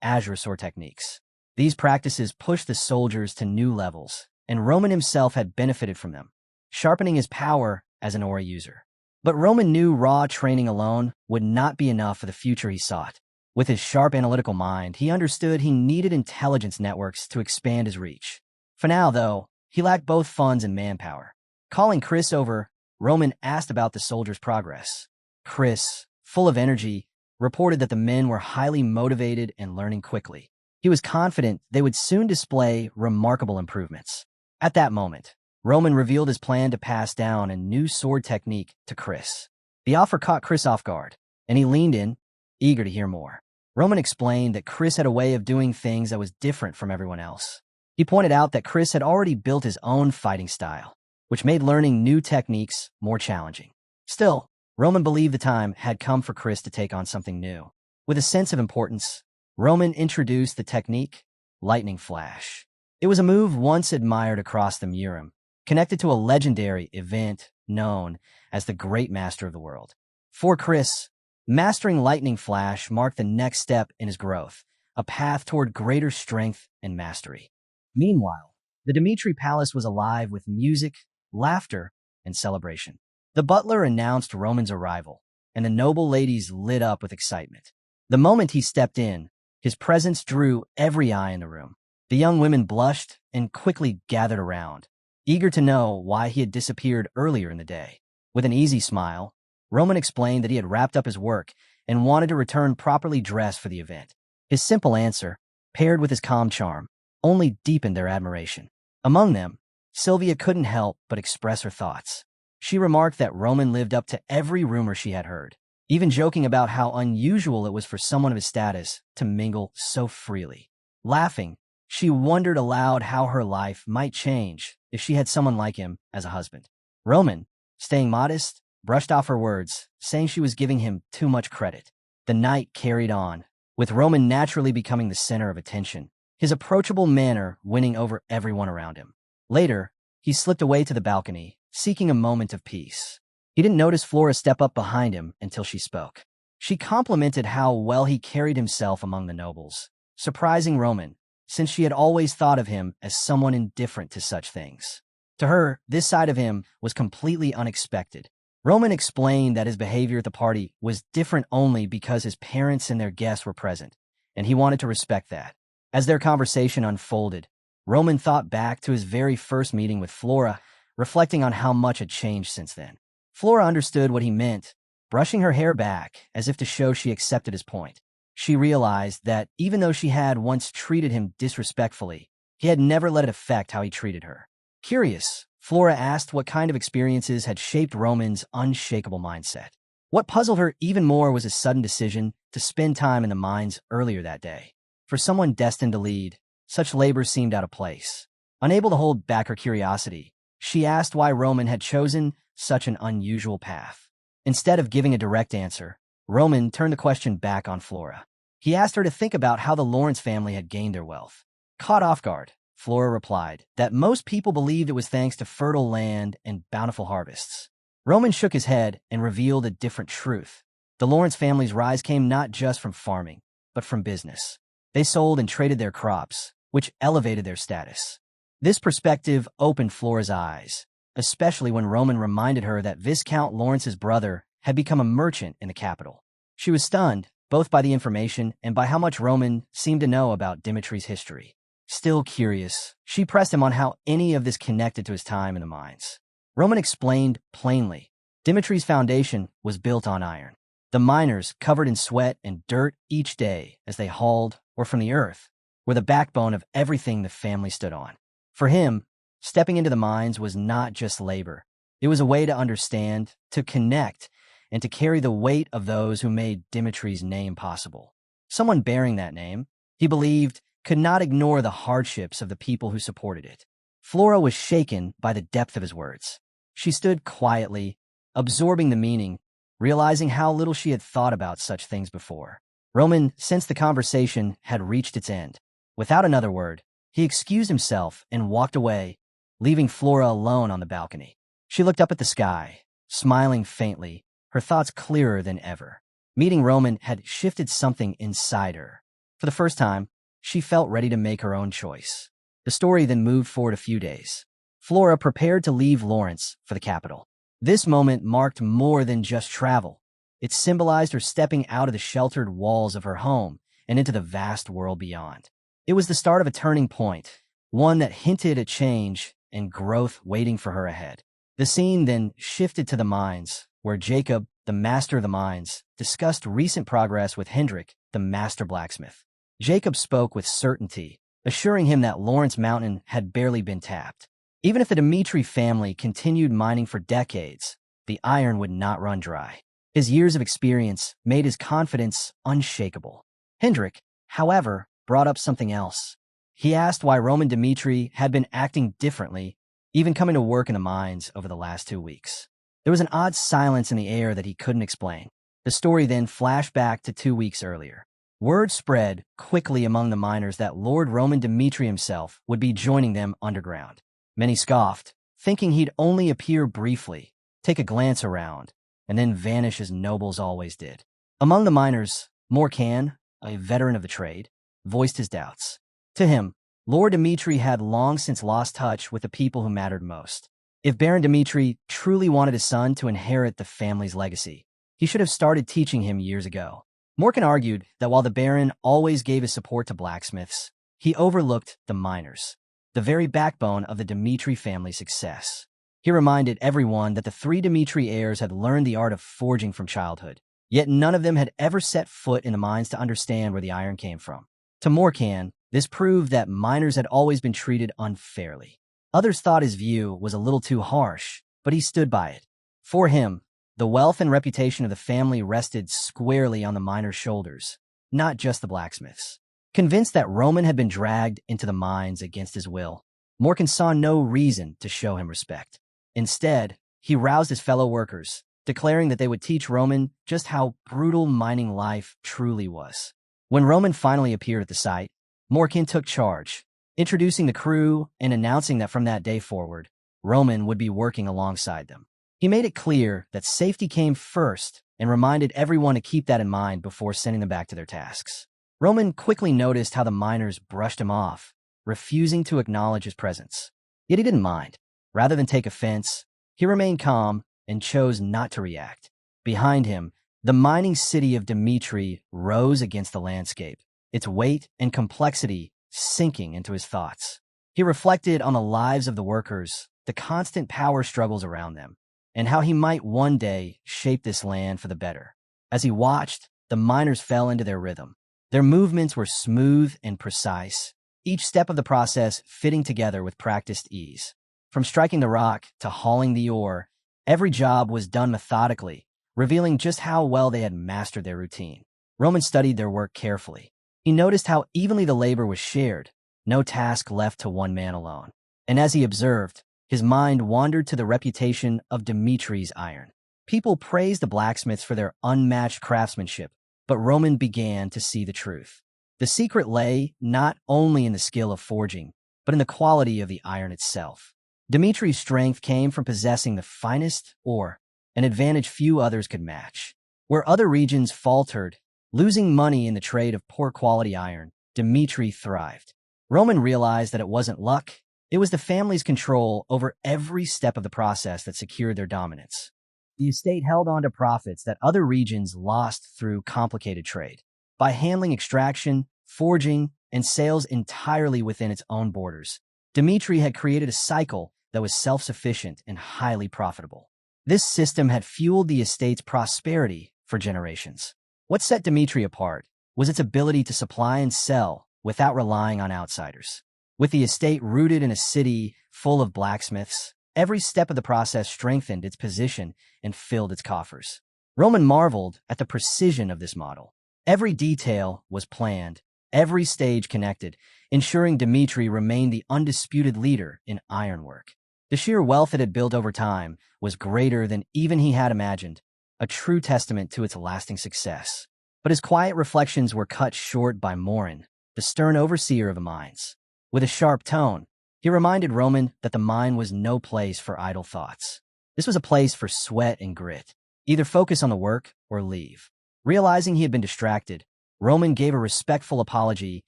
Azure sword techniques. These practices pushed the soldiers to new levels, and Roman himself had benefited from them, sharpening his power as an aura user. But Roman knew raw training alone would not be enough for the future he sought. With his sharp analytical mind, he understood he needed intelligence networks to expand his reach. For now, though, he lacked both funds and manpower. Calling Chris over, Roman asked about the soldiers' progress. Chris, full of energy, reported that the men were highly motivated and learning quickly. He was confident they would soon display remarkable improvements. At that moment, Roman revealed his plan to pass down a new sword technique to Chris. The offer caught Chris off guard, and he leaned in, eager to hear more. Roman explained that Chris had a way of doing things that was different from everyone else. He pointed out that Chris had already built his own fighting style, which made learning new techniques more challenging. Still, Roman believed the time had come for Chris to take on something new. With a sense of importance, Roman introduced the technique, Lightning Flash. It was a move once admired across the Murim, connected to a legendary event known as the Great Master of the World. For Chris, mastering Lightning Flash marked the next step in his growth, a path toward greater strength and mastery. Meanwhile, the Dmitri Palace was alive with music, laughter, and celebration. The butler announced Roman's arrival, and the noble ladies lit up with excitement. The moment he stepped in, his presence drew every eye in the room. The young women blushed and quickly gathered around, eager to know why he had disappeared earlier in the day. With an easy smile, Roman explained that he had wrapped up his work and wanted to return properly dressed for the event. His simple answer, paired with his calm charm, only deepened their admiration. Among them, Sylvia couldn't help but express her thoughts. She remarked that Roman lived up to every rumor she had heard, even joking about how unusual it was for someone of his status to mingle so freely. Laughing, she wondered aloud how her life might change if she had someone like him as a husband. Roman, staying modest, brushed off her words, saying she was giving him too much credit. The night carried on, with Roman naturally becoming the center of attention, his approachable manner winning over everyone around him. Later, he slipped away to the balcony, seeking a moment of peace. He didn't notice Flora step up behind him until she spoke. She complimented how well he carried himself among the nobles, surprising Roman, since she had always thought of him as someone indifferent to such things. To her, this side of him was completely unexpected. Roman explained that his behavior at the party was different only because his parents and their guests were present, and he wanted to respect that. As their conversation unfolded, Roman thought back to his very first meeting with Flora, reflecting on how much had changed since then. Flora understood what he meant, brushing her hair back as if to show she accepted his point. She realized that even though she had once treated him disrespectfully, he had never let it affect how he treated her. Curious, Flora asked what kind of experiences had shaped Roman's unshakable mindset. What puzzled her even more was his sudden decision to spend time in the mines earlier that day. For someone destined to lead, such labor seemed out of place. Unable to hold back her curiosity, she asked why Roman had chosen such an unusual path. Instead of giving a direct answer, Roman turned the question back on Flora. He asked her to think about how the Lawrence family had gained their wealth. Caught off guard, Flora replied that most people believed it was thanks to fertile land and bountiful harvests. Roman shook his head and revealed a different truth. The Lawrence family's rise came not just from farming, but from business. They sold and traded their crops, which elevated their status. This perspective opened Flora's eyes, especially when Roman reminded her that Viscount Lawrence's brother had become a merchant in the capital. She was stunned, both by the information and by how much Roman seemed to know about Dimitri's history. Still curious, she pressed him on how any of this connected to his time in the mines. Roman explained plainly, Dimitri's foundation was built on iron. The miners, covered in sweat and dirt each day as they hauled or from the earth, were the backbone of everything the family stood on. For him, stepping into the mines was not just labor. It was a way to understand, to connect, and to carry the weight of those who made Dimitri's name possible. Someone bearing that name, he believed, could not ignore the hardships of the people who supported it. Flora was shaken by the depth of his words. She stood quietly, absorbing the meaning, realizing how little she had thought about such things before. Roman sensed the conversation had reached its end. Without another word, he excused himself and walked away, leaving Flora alone on the balcony. She looked up at the sky, smiling faintly, her thoughts clearer than ever. Meeting Roman had shifted something inside her. For the first time, she felt ready to make her own choice. The story then moved forward a few days. Flora prepared to leave Lawrence for the capital. This moment marked more than just travel. It symbolized her stepping out of the sheltered walls of her home and into the vast world beyond. It was the start of a turning point, one that hinted at change and growth waiting for her ahead. The scene then shifted to the mines, where Jacob, the master of the mines, discussed recent progress with Hendrik, the master blacksmith. Jacob spoke with certainty, assuring him that Lawrence Mountain had barely been tapped. Even if the Dimitri family continued mining for decades, the iron would not run dry. His years of experience made his confidence unshakable. Hendrik, however, brought up something else. He asked why Roman Dimitri had been acting differently, even coming to work in the mines over the last 2 weeks. There was an odd silence in the air that he couldn't explain. The story then flashed back to 2 weeks earlier. Word spread quickly among the miners that Lord Roman Dimitri himself would be joining them underground. Many scoffed, thinking he'd only appear briefly, take a glance around, and then vanish as nobles always did. Among the miners, Morcan, a veteran of the trade, voiced his doubts. To him, Lord Dimitri had long since lost touch with the people who mattered most. If Baron Dimitri truly wanted his son to inherit the family's legacy, He should have started teaching him years ago. Morkan argued that while the Baron always gave his support to blacksmiths, he overlooked the miners, the very backbone of the Dmitri family's success. He reminded everyone that the three Dmitri heirs had learned the art of forging from childhood, yet none of them had ever set foot in the mines to understand where the iron came from. To Morkan, this proved that miners had always been treated unfairly. Others thought his view was a little too harsh, but he stood by it. For him, the wealth and reputation of the family rested squarely on the miners' shoulders, not just the blacksmiths. Convinced that Roman had been dragged into the mines against his will, Morkan saw no reason to show him respect. Instead, he roused his fellow workers, declaring that they would teach Roman just how brutal mining life truly was. When Roman finally appeared at the site, Morkan took charge, introducing the crew and announcing that from that day forward, Roman would be working alongside them. He made it clear that safety came first and reminded everyone to keep that in mind before sending them back to their tasks. Roman quickly noticed how the miners brushed him off, refusing to acknowledge his presence. Yet he didn't mind. Rather than take offense, he remained calm and chose not to react. Behind him, the mining city of Dmitri rose against the landscape, its weight and complexity sinking into his thoughts. He reflected on the lives of the workers, the constant power struggles around them, and how he might one day shape this land for the better. As he watched, the miners fell into their rhythm. Their movements were smooth and precise, each step of the process fitting together with practiced ease. From striking the rock to hauling the ore, every job was done methodically, revealing just how well they had mastered their routine. Roman studied their work carefully. He noticed how evenly the labor was shared, no task left to one man alone. And as he observed, his mind wandered to the reputation of Dmitri's iron. People praised the blacksmiths for their unmatched craftsmanship, but Roman began to see the truth. The secret lay not only in the skill of forging, but in the quality of the iron itself. Dmitri's strength came from possessing the finest ore, an advantage few others could match. Where other regions faltered, losing money in the trade of poor-quality iron, Dmitri thrived. Roman realized that it wasn't luck, it was the family's control over every step of the process that secured their dominance. The estate held on to profits that other regions lost through complicated trade. By handling extraction, forging, and sales entirely within its own borders, Dmitri had created a cycle that was self-sufficient and highly profitable. This system had fueled the estate's prosperity for generations. What set Dmitri apart was its ability to supply and sell without relying on outsiders. With the estate rooted in a city full of blacksmiths, every step of the process strengthened its position and filled its coffers. Roman marveled at the precision of this model. Every detail was planned, every stage connected, ensuring Dmitri remained the undisputed leader in ironwork. The sheer wealth it had built over time was greater than even he had imagined, a true testament to its lasting success. But his quiet reflections were cut short by Morin, the stern overseer of the mines. With a sharp tone, he reminded Roman that the mine was no place for idle thoughts. This was a place for sweat and grit. Either focus on the work or leave. Realizing he had been distracted, Roman gave a respectful apology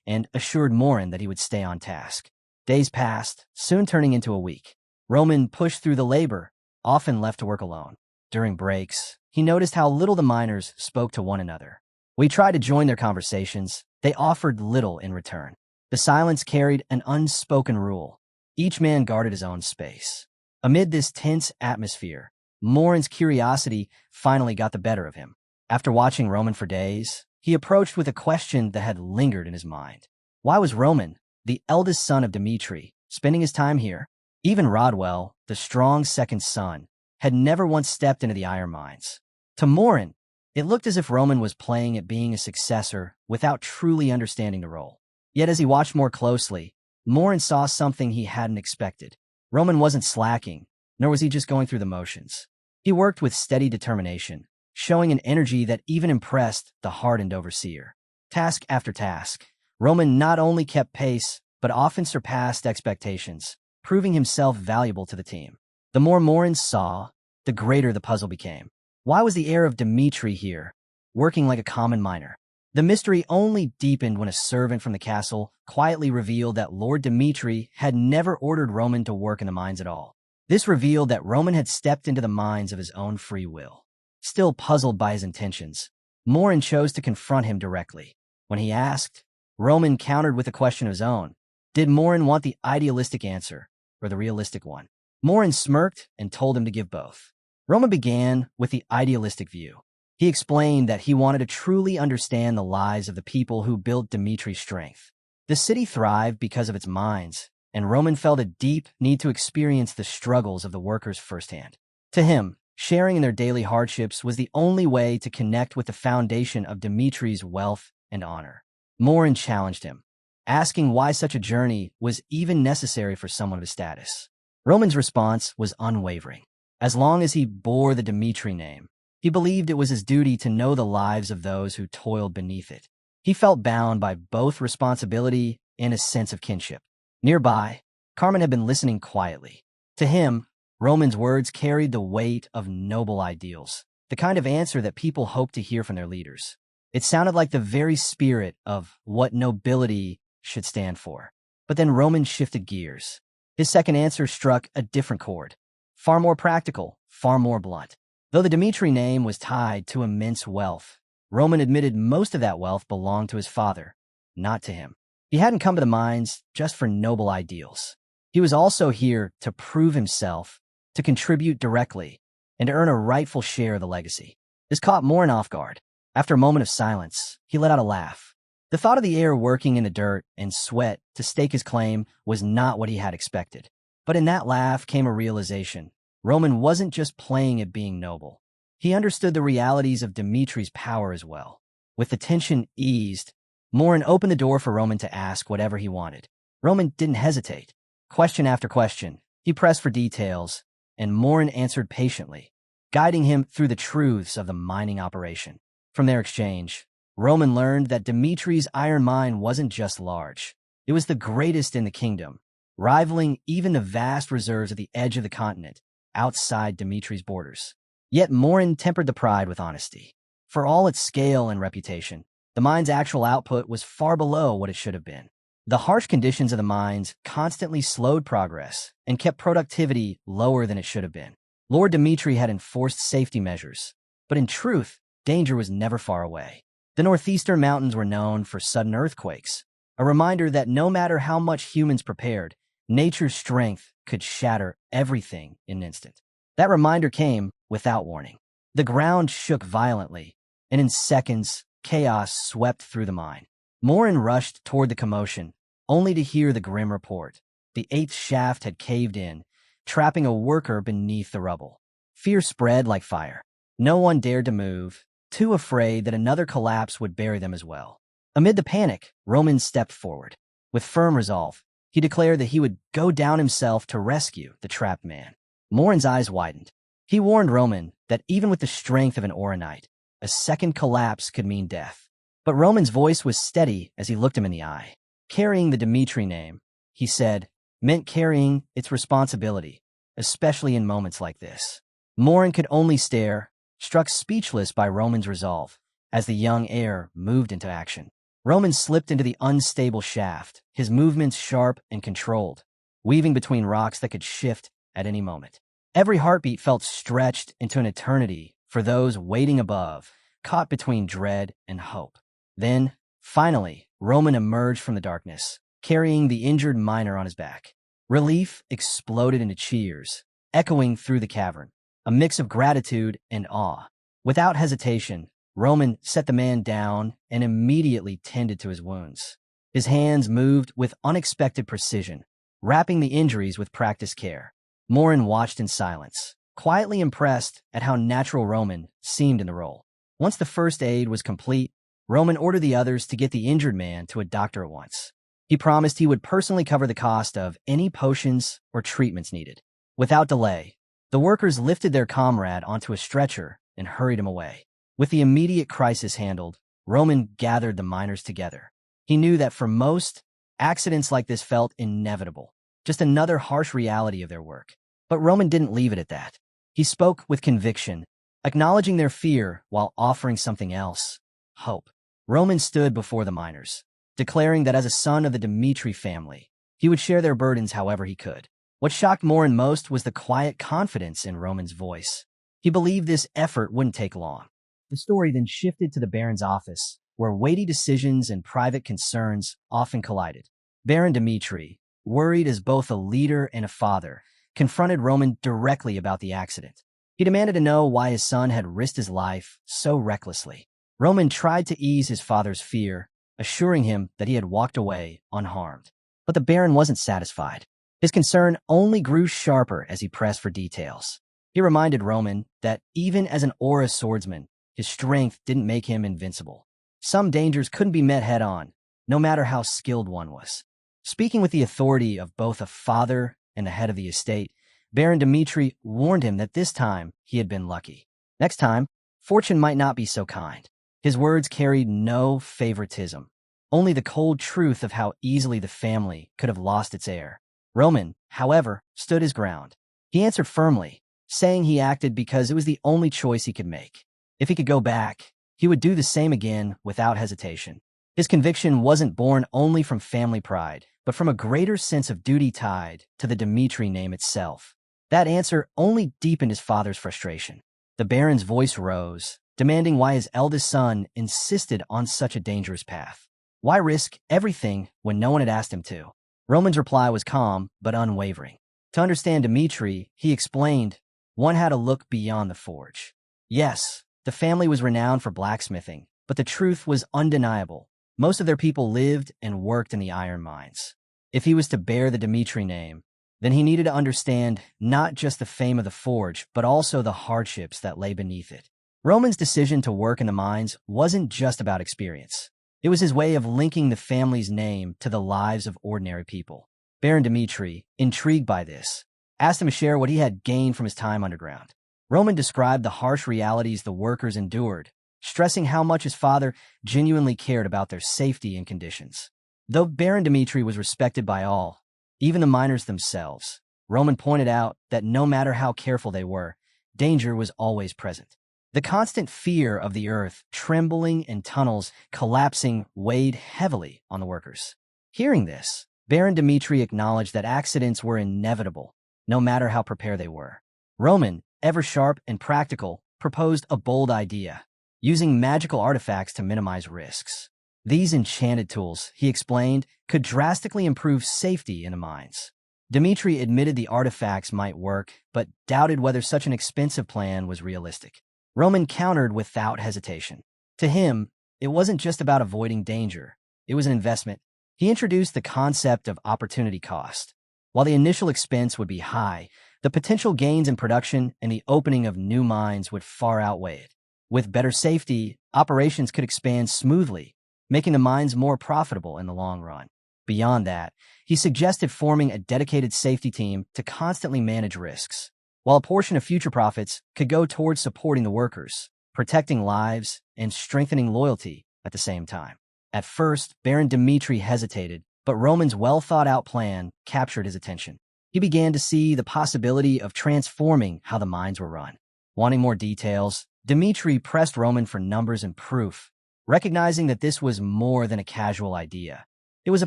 and assured Morin that he would stay on task. Days passed, soon turning into a week. Roman pushed through the labor, often left to work alone. During breaks, he noticed how little the miners spoke to one another. When he tried to join their conversations, they offered little in return. The silence carried an unspoken rule. Each man guarded his own space. Amid this tense atmosphere, Morin's curiosity finally got the better of him. After watching Roman for days, he approached with a question that had lingered in his mind. Why was Roman, the eldest son of Dmitri, spending his time here? Even Rodwell, the strong second son, had never once stepped into the iron mines. To Morin, it looked as if Roman was playing at being a successor without truly understanding the role. Yet as he watched more closely, Morin saw something he hadn't expected. Roman wasn't slacking, nor was he just going through the motions. He worked with steady determination, showing an energy that even impressed the hardened overseer. Task after task, Roman not only kept pace, but often surpassed expectations, proving himself valuable to the team. The more Morin saw, the greater the puzzle became. Why was the heir of Dmitri here, working like a common miner? The mystery only deepened when a servant from the castle quietly revealed that Lord Dmitri had never ordered Roman to work in the mines at all. This revealed that Roman had stepped into the mines of his own free will. Still puzzled by his intentions, Morin chose to confront him directly. When he asked, Roman countered with a question of his own. Did Morin want the idealistic answer or the realistic one? Morin smirked and told him to give both. Roman began with the idealistic view. He explained that he wanted to truly understand the lives of the people who built Dimitri's strength. The city thrived because of its mines, and Roman felt a deep need to experience the struggles of the workers firsthand. To him, sharing in their daily hardships was the only way to connect with the foundation of Dimitri's wealth and honor. Morin challenged him, asking why such a journey was even necessary for someone of his status. Roman's response was unwavering. As long as he bore the Dimitri name, he believed it was his duty to know the lives of those who toiled beneath it. He felt bound by both responsibility and a sense of kinship. Nearby, Carmen had been listening quietly. To him, Roman's words carried the weight of noble ideals, the kind of answer that people hope to hear from their leaders. It sounded like the very spirit of what nobility should stand for. But then Roman shifted gears. His second answer struck a different chord, far more practical, far more blunt. Though the Dimitri name was tied to immense wealth, Roman admitted most of that wealth belonged to his father, not to him. He hadn't come to the mines just for noble ideals. He was also here to prove himself, to contribute directly, and to earn a rightful share of the legacy. This caught Morin off guard. After a moment of silence, he let out a laugh. The thought of the heir working in the dirt and sweat to stake his claim was not what he had expected. But in that laugh came a realization. Roman wasn't just playing at being noble. He understood the realities of Dimitri's power as well. With the tension eased, Morin opened the door for Roman to ask whatever he wanted. Roman didn't hesitate. Question after question, he pressed for details, and Morin answered patiently, guiding him through the truths of the mining operation. From their exchange, Roman learned that Dimitri's iron mine wasn't just large. It was the greatest in the kingdom, rivaling even the vast reserves at the edge of the continent, outside Dimitri's borders. Yet Morin tempered the pride with honesty. For all its scale and reputation, the mine's actual output was far below what it should have been. The harsh conditions of the mines constantly slowed progress and kept productivity lower than it should have been. Lord Dimitri had enforced safety measures, but in truth, danger was never far away. The northeastern mountains were known for sudden earthquakes, a reminder that no matter how much humans prepared, nature's strength could shatter everything in an instant. That reminder came without warning. The ground shook violently, and in seconds, chaos swept through the mine. Morin rushed toward the commotion, only to hear the grim report. The eighth shaft had caved in, trapping a worker beneath the rubble. Fear spread like fire. No one dared to move, too afraid that another collapse would bury them as well. Amid the panic, Roman stepped forward. With firm resolve, he declared that he would go down himself to rescue the trapped man. Morin's eyes widened. He warned Roman that even with the strength of an Oronite, a second collapse could mean death. But Roman's voice was steady as he looked him in the eye. Carrying the Dimitri name, he said, meant carrying its responsibility, especially in moments like this. Morin could only stare, struck speechless by Roman's resolve, as the young heir moved into action. Roman slipped into the unstable shaft, his movements sharp and controlled, weaving between rocks that could shift at any moment. Every heartbeat felt stretched into an eternity for those waiting above, caught between dread and hope. Then, finally, Roman emerged from the darkness, carrying the injured miner on his back. Relief exploded into cheers, echoing through the cavern, a mix of gratitude and awe. Without hesitation, Roman set the man down and immediately tended to his wounds. His hands moved with unexpected precision, wrapping the injuries with practiced care. Morin watched in silence, quietly impressed at how natural Roman seemed in the role. Once the first aid was complete, Roman ordered the others to get the injured man to a doctor at once. He promised he would personally cover the cost of any potions or treatments needed. Without delay, the workers lifted their comrade onto a stretcher and hurried him away. With the immediate crisis handled, Roman gathered the miners together. He knew that for most, accidents like this felt inevitable, just another harsh reality of their work. But Roman didn't leave it at that. He spoke with conviction, acknowledging their fear while offering something else: hope. Roman stood before the miners, declaring that as a son of the Dimitri family, he would share their burdens however he could. What shocked Morin most was the quiet confidence in Roman's voice. He believed this effort wouldn't take long. The story then shifted to the Baron's office, where weighty decisions and private concerns often collided. Baron Dmitri, worried as both a leader and a father, confronted Roman directly about the accident. He demanded to know why his son had risked his life so recklessly. Roman tried to ease his father's fear, assuring him that he had walked away unharmed. But the Baron wasn't satisfied. His concern only grew sharper as he pressed for details. He reminded Roman that even as an aura swordsman, his strength didn't make him invincible. Some dangers couldn't be met head-on, no matter how skilled one was. Speaking with the authority of both a father and the head of the estate, Baron Dmitri warned him that this time he had been lucky. Next time, fortune might not be so kind. His words carried no favoritism, only the cold truth of how easily the family could have lost its heir. Roman, however, stood his ground. He answered firmly, saying he acted because it was the only choice he could make. If he could go back, he would do the same again without hesitation. His conviction wasn't born only from family pride, but from a greater sense of duty tied to the Dmitri name itself. That answer only deepened his father's frustration. The Baron's voice rose, demanding why his eldest son insisted on such a dangerous path. Why risk everything when no one had asked him to? Roman's reply was calm but unwavering. To understand Dmitri, he explained, one had to look beyond the forge. Yes, the family was renowned for blacksmithing, but the truth was undeniable. Most of their people lived and worked in the iron mines. If he was to bear the Dmitri name, then he needed to understand not just the fame of the forge, but also the hardships that lay beneath it. Roman's decision to work in the mines wasn't just about experience. It was his way of linking the family's name to the lives of ordinary people. Baron Dmitri, intrigued by this, asked him to share what he had gained from his time underground. Roman described the harsh realities the workers endured, stressing how much his father genuinely cared about their safety and conditions. Though Baron Dmitri was respected by all, even the miners themselves, Roman pointed out that no matter how careful they were, danger was always present. The constant fear of the earth trembling and tunnels collapsing weighed heavily on the workers. Hearing this, Baron Dmitri acknowledged that accidents were inevitable, no matter how prepared they were. Roman, ever sharp and practical, proposed a bold idea, using magical artifacts to minimize risks. These enchanted tools, he explained, could drastically improve safety in the mines. Dmitri admitted the artifacts might work, but doubted whether such an expensive plan was realistic. Roman countered without hesitation. To him, it wasn't just about avoiding danger. It was an investment. He introduced the concept of opportunity cost. While the initial expense would be high, the potential gains in production and the opening of new mines would far outweigh it. With better safety, operations could expand smoothly, making the mines more profitable in the long run. Beyond that, he suggested forming a dedicated safety team to constantly manage risks, while a portion of future profits could go towards supporting the workers, protecting lives, and strengthening loyalty at the same time. At first, Baron Dmitri hesitated, but Roman's well-thought-out plan captured his attention. He began to see the possibility of transforming how the mines were run. Wanting more details, Dmitri pressed Roman for numbers and proof, recognizing that this was more than a casual idea. It was a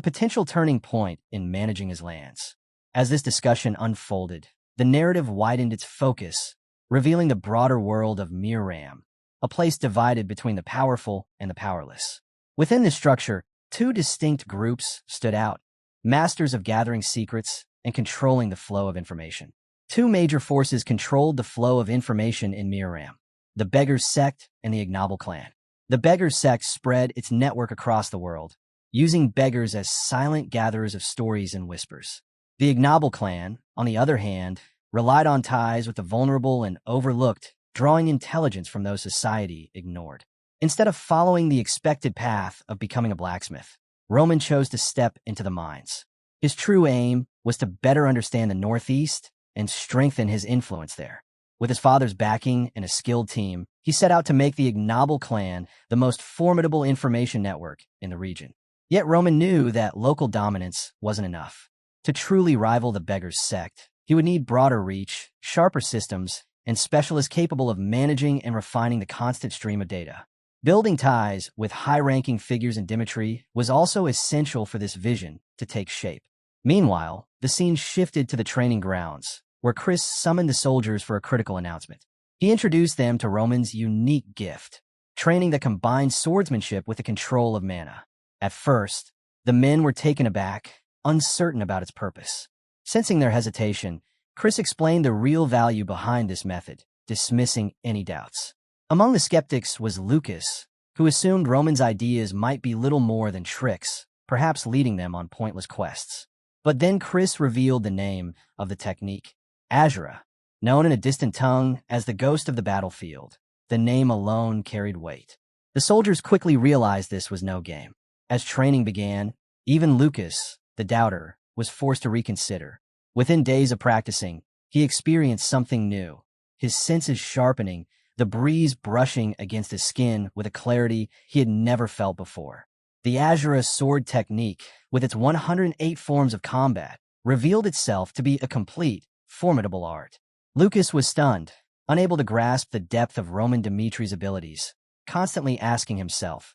potential turning point in managing his lands. As this discussion unfolded, the narrative widened its focus, revealing the broader world of Miram, a place divided between the powerful and the powerless. Within this structure, two distinct groups stood out, masters of gathering secrets and controlling the flow of information. Two major forces controlled the flow of information in Miram: the Beggars sect and the Ignoble clan. The Beggars sect spread its network across the world, using beggars as silent gatherers of stories and whispers. The Ignoble clan, on the other hand, relied on ties with the vulnerable and overlooked, drawing intelligence from those society ignored. Instead of following the expected path of becoming a blacksmith, Roman chose to step into the mines. His true aim was to better understand the Northeast and strengthen his influence there. With his father's backing and a skilled team, he set out to make the Ignoble clan the most formidable information network in the region. Yet Roman knew that local dominance wasn't enough. To truly rival the Beggars sect, he would need broader reach, sharper systems, and specialists capable of managing and refining the constant stream of data. Building ties with high-ranking figures in Dmitri was also essential for this vision to take shape. Meanwhile, the scene shifted to the training grounds, where Chris summoned the soldiers for a critical announcement. He introduced them to Roman's unique gift, training that combined swordsmanship with the control of mana. At first, the men were taken aback, uncertain about its purpose. Sensing their hesitation, Chris explained the real value behind this method, dismissing any doubts. Among the skeptics was Lucas, who assumed Roman's ideas might be little more than tricks, perhaps leading them on pointless quests. But then Chris revealed the name of the technique, Azura, known in a distant tongue as the ghost of the battlefield. The name alone carried weight. The soldiers quickly realized this was no game. As training began, even Lucas, the doubter, was forced to reconsider. Within days of practicing, he experienced something new, his senses sharpening, the breeze brushing against his skin with a clarity he had never felt before. The Azura sword technique, with its 108 forms of combat, revealed itself to be a complete, formidable art. Lucas was stunned, unable to grasp the depth of Roman Dimitri's abilities, constantly asking himself,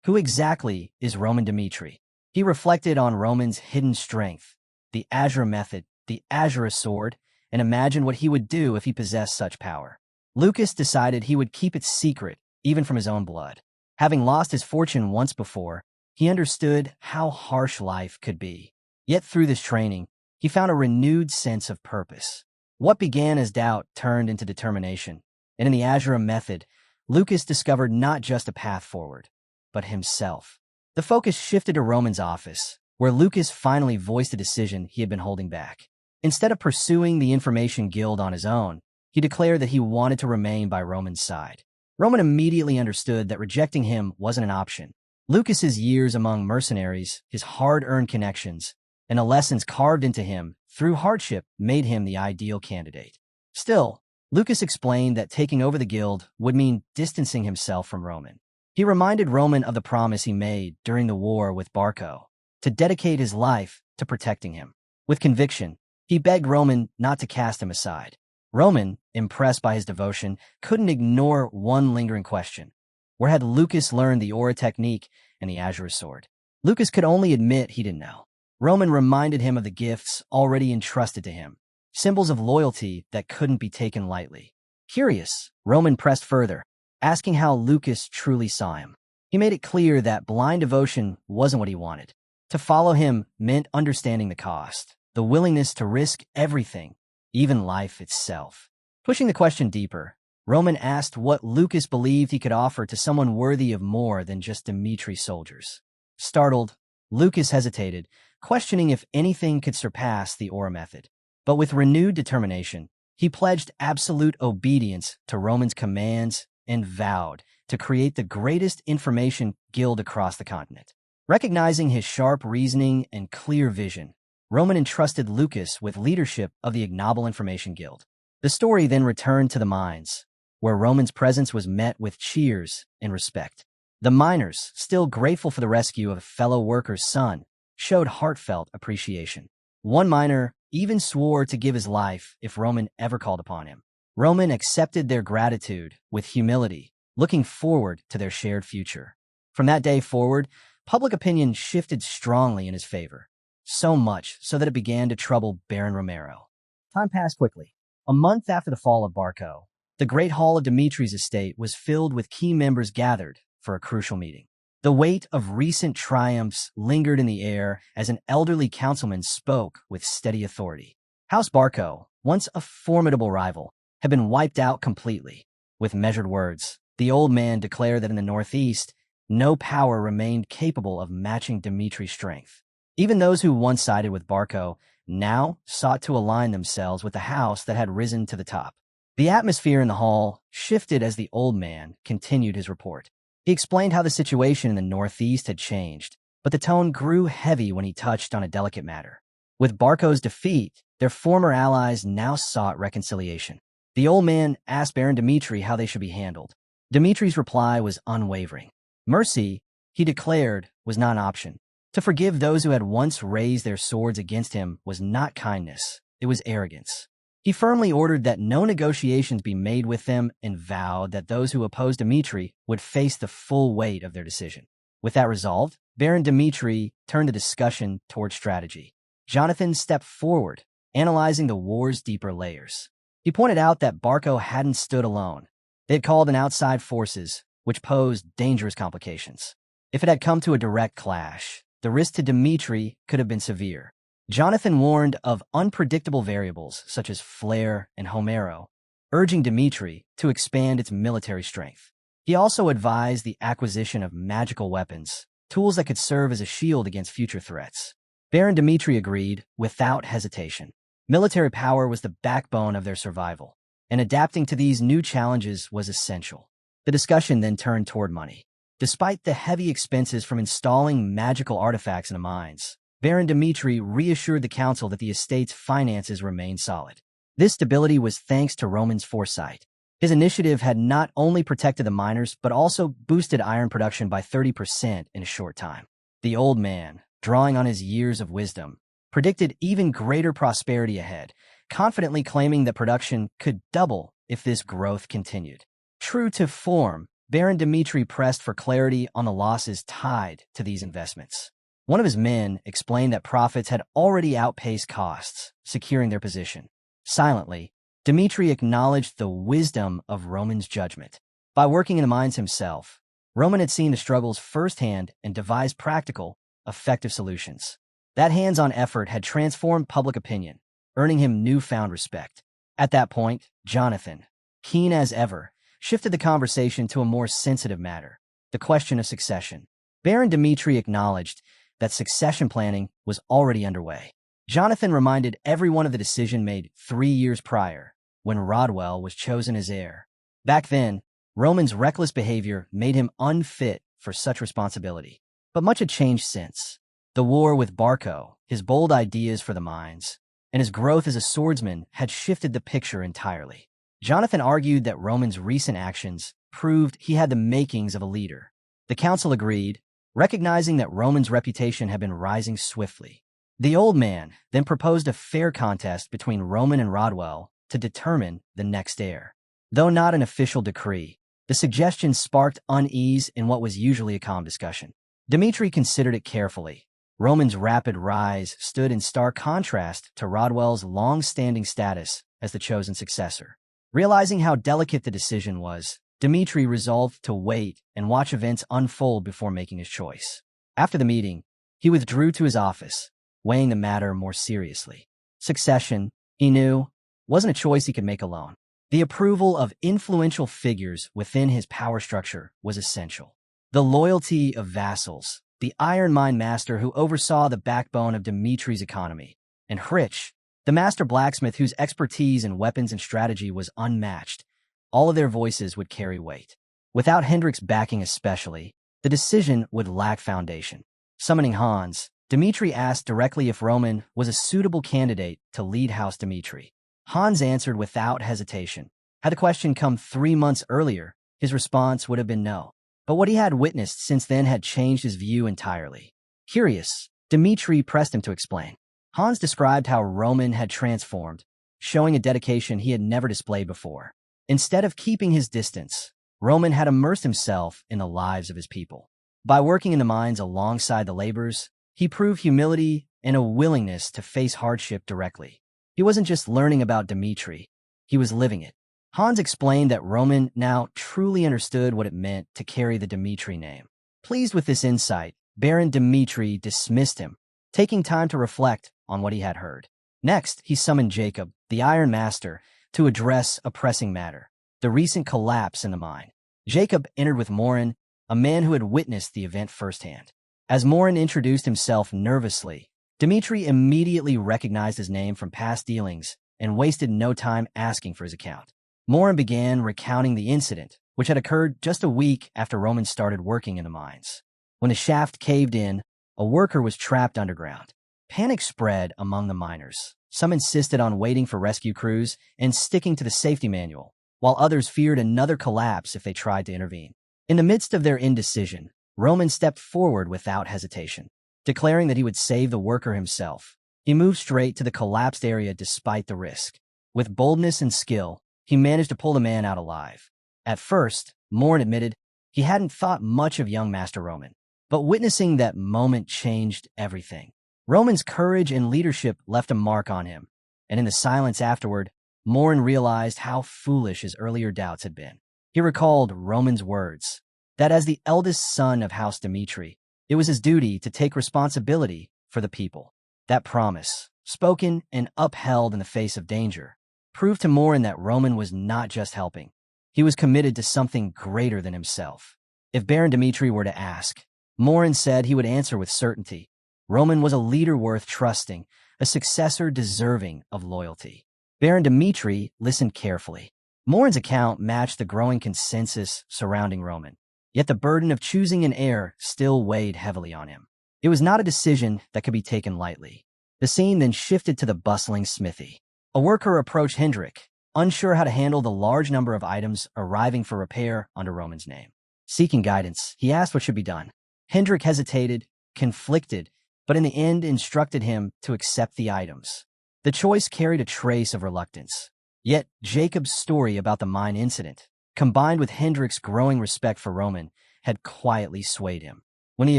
who exactly is Roman Dimitri? He reflected on Roman's hidden strength, the Azura method, the Azura sword, and imagined what he would do if he possessed such power. Lucas decided he would keep it secret, even from his own blood. Having lost his fortune once before, he understood how harsh life could be. Yet through this training, he found a renewed sense of purpose. What began as doubt turned into determination, and in the Azura method, Lucas discovered not just a path forward, but himself. The focus shifted to Roman's office, where Lucas finally voiced a decision he had been holding back. Instead of pursuing the Information Guild on his own, he declared that he wanted to remain by Roman's side. Roman immediately understood that rejecting him wasn't an option. Lucas's years among mercenaries, his hard-earned connections, and the lessons carved into him through hardship made him the ideal candidate. Still, Lucas explained that taking over the guild would mean distancing himself from Roman. He reminded Roman of the promise he made during the war with Barco, to dedicate his life to protecting him. With conviction, he begged Roman not to cast him aside. Roman, impressed by his devotion, couldn't ignore one lingering question. Where had Lucas learned the aura technique and the Azura sword? Lucas could only admit he didn't know. Roman reminded him of the gifts already entrusted to him, symbols of loyalty that couldn't be taken lightly. Curious, Roman pressed further, asking how Lucas truly saw him. He made it clear that blind devotion wasn't what he wanted. To follow him meant understanding the cost, the willingness to risk everything, even life itself. Pushing the question deeper, Roman asked what Lucas believed he could offer to someone worthy of more than just Dimitri's soldiers. Startled, Lucas hesitated, questioning if anything could surpass the aura method. But with renewed determination, he pledged absolute obedience to Roman's commands and vowed to create the greatest information guild across the continent. Recognizing his sharp reasoning and clear vision, Roman entrusted Lucas with leadership of the Ignoble Information Guild. The story then returned to the mines, where Roman's presence was met with cheers and respect. The miners, still grateful for the rescue of a fellow worker's son, showed heartfelt appreciation. One miner even swore to give his life if Roman ever called upon him. Roman accepted their gratitude with humility, looking forward to their shared future. From that day forward, public opinion shifted strongly in his favor, so much so that it began to trouble Baron Romero. Time passed quickly. A month after the fall of Barco, the Great Hall of Dimitri's estate was filled with key members gathered for a crucial meeting. The weight of recent triumphs lingered in the air as an elderly councilman spoke with steady authority. House Barco, once a formidable rival, had been wiped out completely. With measured words, the old man declared that in the northeast, no power remained capable of matching Dimitri's strength. Even those who once sided with Barco now sought to align themselves with the house that had risen to the top. The atmosphere in the hall shifted as the old man continued his report. He explained how the situation in the northeast had changed, but the tone grew heavy when he touched on a delicate matter. With Barco's defeat, their former allies now sought reconciliation. The old man asked Baron Dimitri how they should be handled. Dimitri's reply was unwavering. Mercy, he declared, was not an option. To forgive those who had once raised their swords against him was not kindness, it was arrogance. He firmly ordered that no negotiations be made with them and vowed that those who opposed Dimitri would face the full weight of their decision. With that resolved, Baron Dimitri turned the discussion toward strategy. Jonathan stepped forward, analyzing the war's deeper layers. He pointed out that Barco hadn't stood alone. They had called in outside forces, which posed dangerous complications. If it had come to a direct clash, the risk to Dmitri could have been severe. Jonathan warned of unpredictable variables such as Flare and Homero, urging Dmitri to expand its military strength. He also advised the acquisition of magical weapons, tools that could serve as a shield against future threats. Baron Dmitri agreed without hesitation. Military power was the backbone of their survival, and adapting to these new challenges was essential. The discussion then turned toward money. Despite the heavy expenses from installing magical artifacts in the mines, Baron Dmitri reassured the council that the estate's finances remained solid. This stability was thanks to Roman's foresight. His initiative had not only protected the miners, but also boosted iron production by 30% in a short time. The old man, drawing on his years of wisdom, predicted even greater prosperity ahead, confidently claiming that production could double if this growth continued. True to form, Baron Dmitri pressed for clarity on the losses tied to these investments. One of his men explained that profits had already outpaced costs, securing their position. Silently, Dmitri acknowledged the wisdom of Roman's judgment. By working in the mines himself, Roman had seen the struggles firsthand and devised practical, effective solutions. That hands-on effort had transformed public opinion, earning him newfound respect. At that point, Jonathan, keen as ever, shifted the conversation to a more sensitive matter, the question of succession. Baron Dmitri acknowledged that succession planning was already underway. Jonathan reminded everyone of the decision made 3 years prior, when Rodwell was chosen as heir. Back then, Roman's reckless behavior made him unfit for such responsibility. But much had changed since. The war with Barco, his bold ideas for the mines, and his growth as a swordsman had shifted the picture entirely. Jonathan argued that Roman's recent actions proved he had the makings of a leader. The council agreed, recognizing that Roman's reputation had been rising swiftly. The old man then proposed a fair contest between Roman and Rodwell to determine the next heir. Though not an official decree, the suggestion sparked unease in what was usually a calm discussion. Dmitri considered it carefully. Roman's rapid rise stood in stark contrast to Rodwell's long-standing status as the chosen successor. Realizing how delicate the decision was, Dmitri resolved to wait and watch events unfold before making his choice. After the meeting, he withdrew to his office, weighing the matter more seriously. Succession, he knew, wasn't a choice he could make alone. The approval of influential figures within his power structure was essential. The loyalty of vassals, the iron mine master who oversaw the backbone of Dmitri's economy, and Hrich, the master blacksmith whose expertise in weapons and strategy was unmatched, all of their voices would carry weight. Without Hendrik's backing especially, the decision would lack foundation. Summoning Hans, Dmitri asked directly if Roman was a suitable candidate to lead House Dmitri. Hans answered without hesitation. Had the question come 3 months earlier, his response would have been no. But what he had witnessed since then had changed his view entirely. Curious, Dmitri pressed him to explain. Hans described how Roman had transformed, showing a dedication he had never displayed before. Instead of keeping his distance, Roman had immersed himself in the lives of his people. By working in the mines alongside the laborers, he proved humility and a willingness to face hardship directly. He wasn't just learning about Dmitri, he was living it. Hans explained that Roman now truly understood what it meant to carry the Dmitri name. Pleased with this insight, Baron Dmitri dismissed him, taking time to reflect on what he had heard. Next, he summoned Jacob, the Iron Master, to address a pressing matter, the recent collapse in the mine. Jacob entered with Morin, a man who had witnessed the event firsthand. As Morin introduced himself nervously, Dmitri immediately recognized his name from past dealings and wasted no time asking for his account. Morin began recounting the incident, which had occurred just a week after Roman started working in the mines. When the shaft caved in, a worker was trapped underground. Panic spread among the miners. Some insisted on waiting for rescue crews and sticking to the safety manual, while others feared another collapse if they tried to intervene. In the midst of their indecision, Roman stepped forward without hesitation. Declaring that he would save the worker himself, he moved straight to the collapsed area despite the risk. With boldness and skill, he managed to pull the man out alive. At first, Morin admitted he hadn't thought much of young Master Roman, but witnessing that moment changed everything. Roman's courage and leadership left a mark on him, and in the silence afterward, Morin realized how foolish his earlier doubts had been. He recalled Roman's words, that as the eldest son of House Dmitri, it was his duty to take responsibility for the people. That promise, spoken and upheld in the face of danger, proved to Morin that Roman was not just helping. He was committed to something greater than himself. If Baron Dmitri were to ask, Morin said he would answer with certainty. Roman was a leader worth trusting, a successor deserving of loyalty. Baron Dmitri listened carefully. Morin's account matched the growing consensus surrounding Roman, yet the burden of choosing an heir still weighed heavily on him. It was not a decision that could be taken lightly. The scene then shifted to the bustling smithy. A worker approached Hendrik, unsure how to handle the large number of items arriving for repair under Roman's name. Seeking guidance, he asked what should be done. Hendrik hesitated, conflicted, but in the end instructed him to accept the items. The choice carried a trace of reluctance. Yet Jacob's story about the mine incident, combined with Hendrik's growing respect for Roman, had quietly swayed him. When the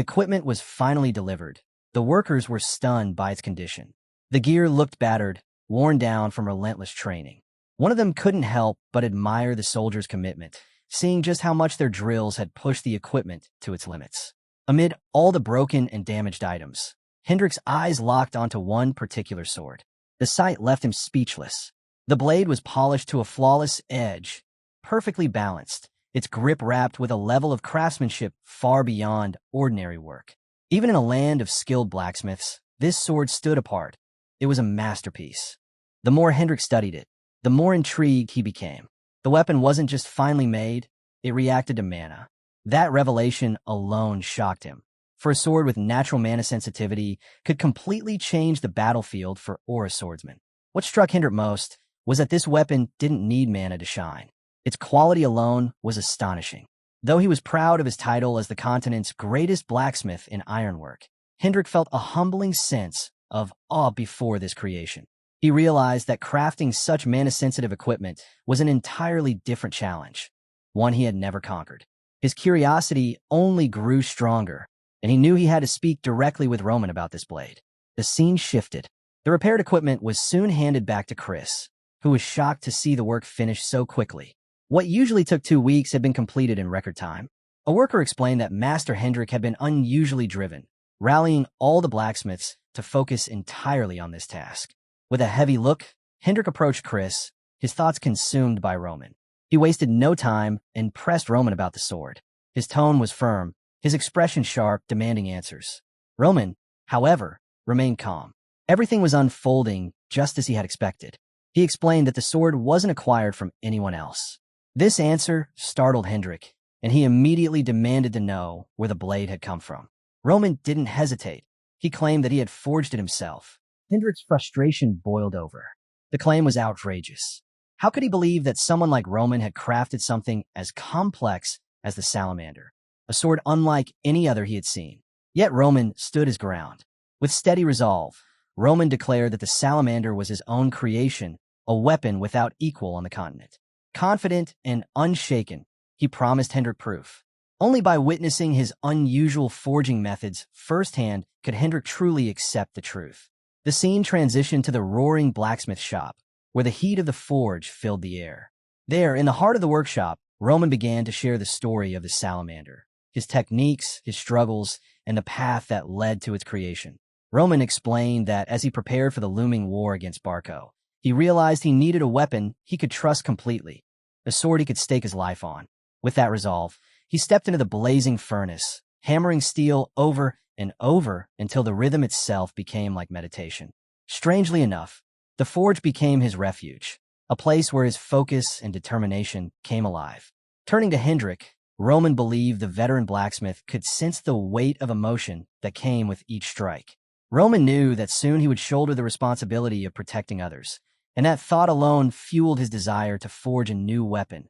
equipment was finally delivered, the workers were stunned by its condition. The gear looked battered, worn down from relentless training. One of them couldn't help but admire the soldiers' commitment, seeing just how much their drills had pushed the equipment to its limits. Amid all the broken and damaged items, Hendrik's eyes locked onto one particular sword. The sight left him speechless. The blade was polished to a flawless edge, perfectly balanced, its grip wrapped with a level of craftsmanship far beyond ordinary work. Even in a land of skilled blacksmiths, this sword stood apart. It was a masterpiece. The more Hendrik studied it, the more intrigued he became. The weapon wasn't just finely made, it reacted to mana. That revelation alone shocked him. For a sword with natural mana sensitivity could completely change the battlefield for Aura swordsmen. What struck Hendrik most was that this weapon didn't need mana to shine. Its quality alone was astonishing. Though he was proud of his title as the continent's greatest blacksmith in ironwork, Hendrik felt a humbling sense of awe before this creation. He realized that crafting such mana-sensitive equipment was an entirely different challenge, one he had never conquered. His curiosity only grew stronger, and he knew he had to speak directly with Roman about this blade. The scene shifted. The repaired equipment was soon handed back to Chris, who was shocked to see the work finished so quickly. What usually took 2 weeks had been completed in record time. A worker explained that Master Hendrik had been unusually driven, rallying all the blacksmiths to focus entirely on this task. With a heavy look, Hendrik approached Chris, his thoughts consumed by Roman. He wasted no time and pressed Roman about the sword. His tone was firm, his expression sharp, demanding answers. Roman, however, remained calm. Everything was unfolding just as he had expected. He explained that the sword wasn't acquired from anyone else. This answer startled Hendrik, and he immediately demanded to know where the blade had come from. Roman didn't hesitate. He claimed that he had forged it himself. Hendrik's frustration boiled over. The claim was outrageous. How could he believe that someone like Roman had crafted something as complex as the salamander, a sword unlike any other he had seen? Yet Roman stood his ground. With steady resolve, Roman declared that the salamander was his own creation, a weapon without equal on the continent. Confident and unshaken, he promised Hendrik proof. Only by witnessing his unusual forging methods firsthand could Hendrik truly accept the truth. The scene transitioned to the roaring blacksmith shop, where the heat of the forge filled the air. There, in the heart of the workshop, Roman began to share the story of the salamander, his techniques, his struggles, and the path that led to its creation. Roman explained that as he prepared for the looming war against Barco, he realized he needed a weapon he could trust completely, a sword he could stake his life on. With that resolve, he stepped into the blazing furnace, hammering steel over and over until the rhythm itself became like meditation. Strangely enough, the forge became his refuge, a place where his focus and determination came alive. Turning to Hendrik, Roman believed the veteran blacksmith could sense the weight of emotion that came with each strike. Roman knew that soon he would shoulder the responsibility of protecting others, and that thought alone fueled his desire to forge a new weapon,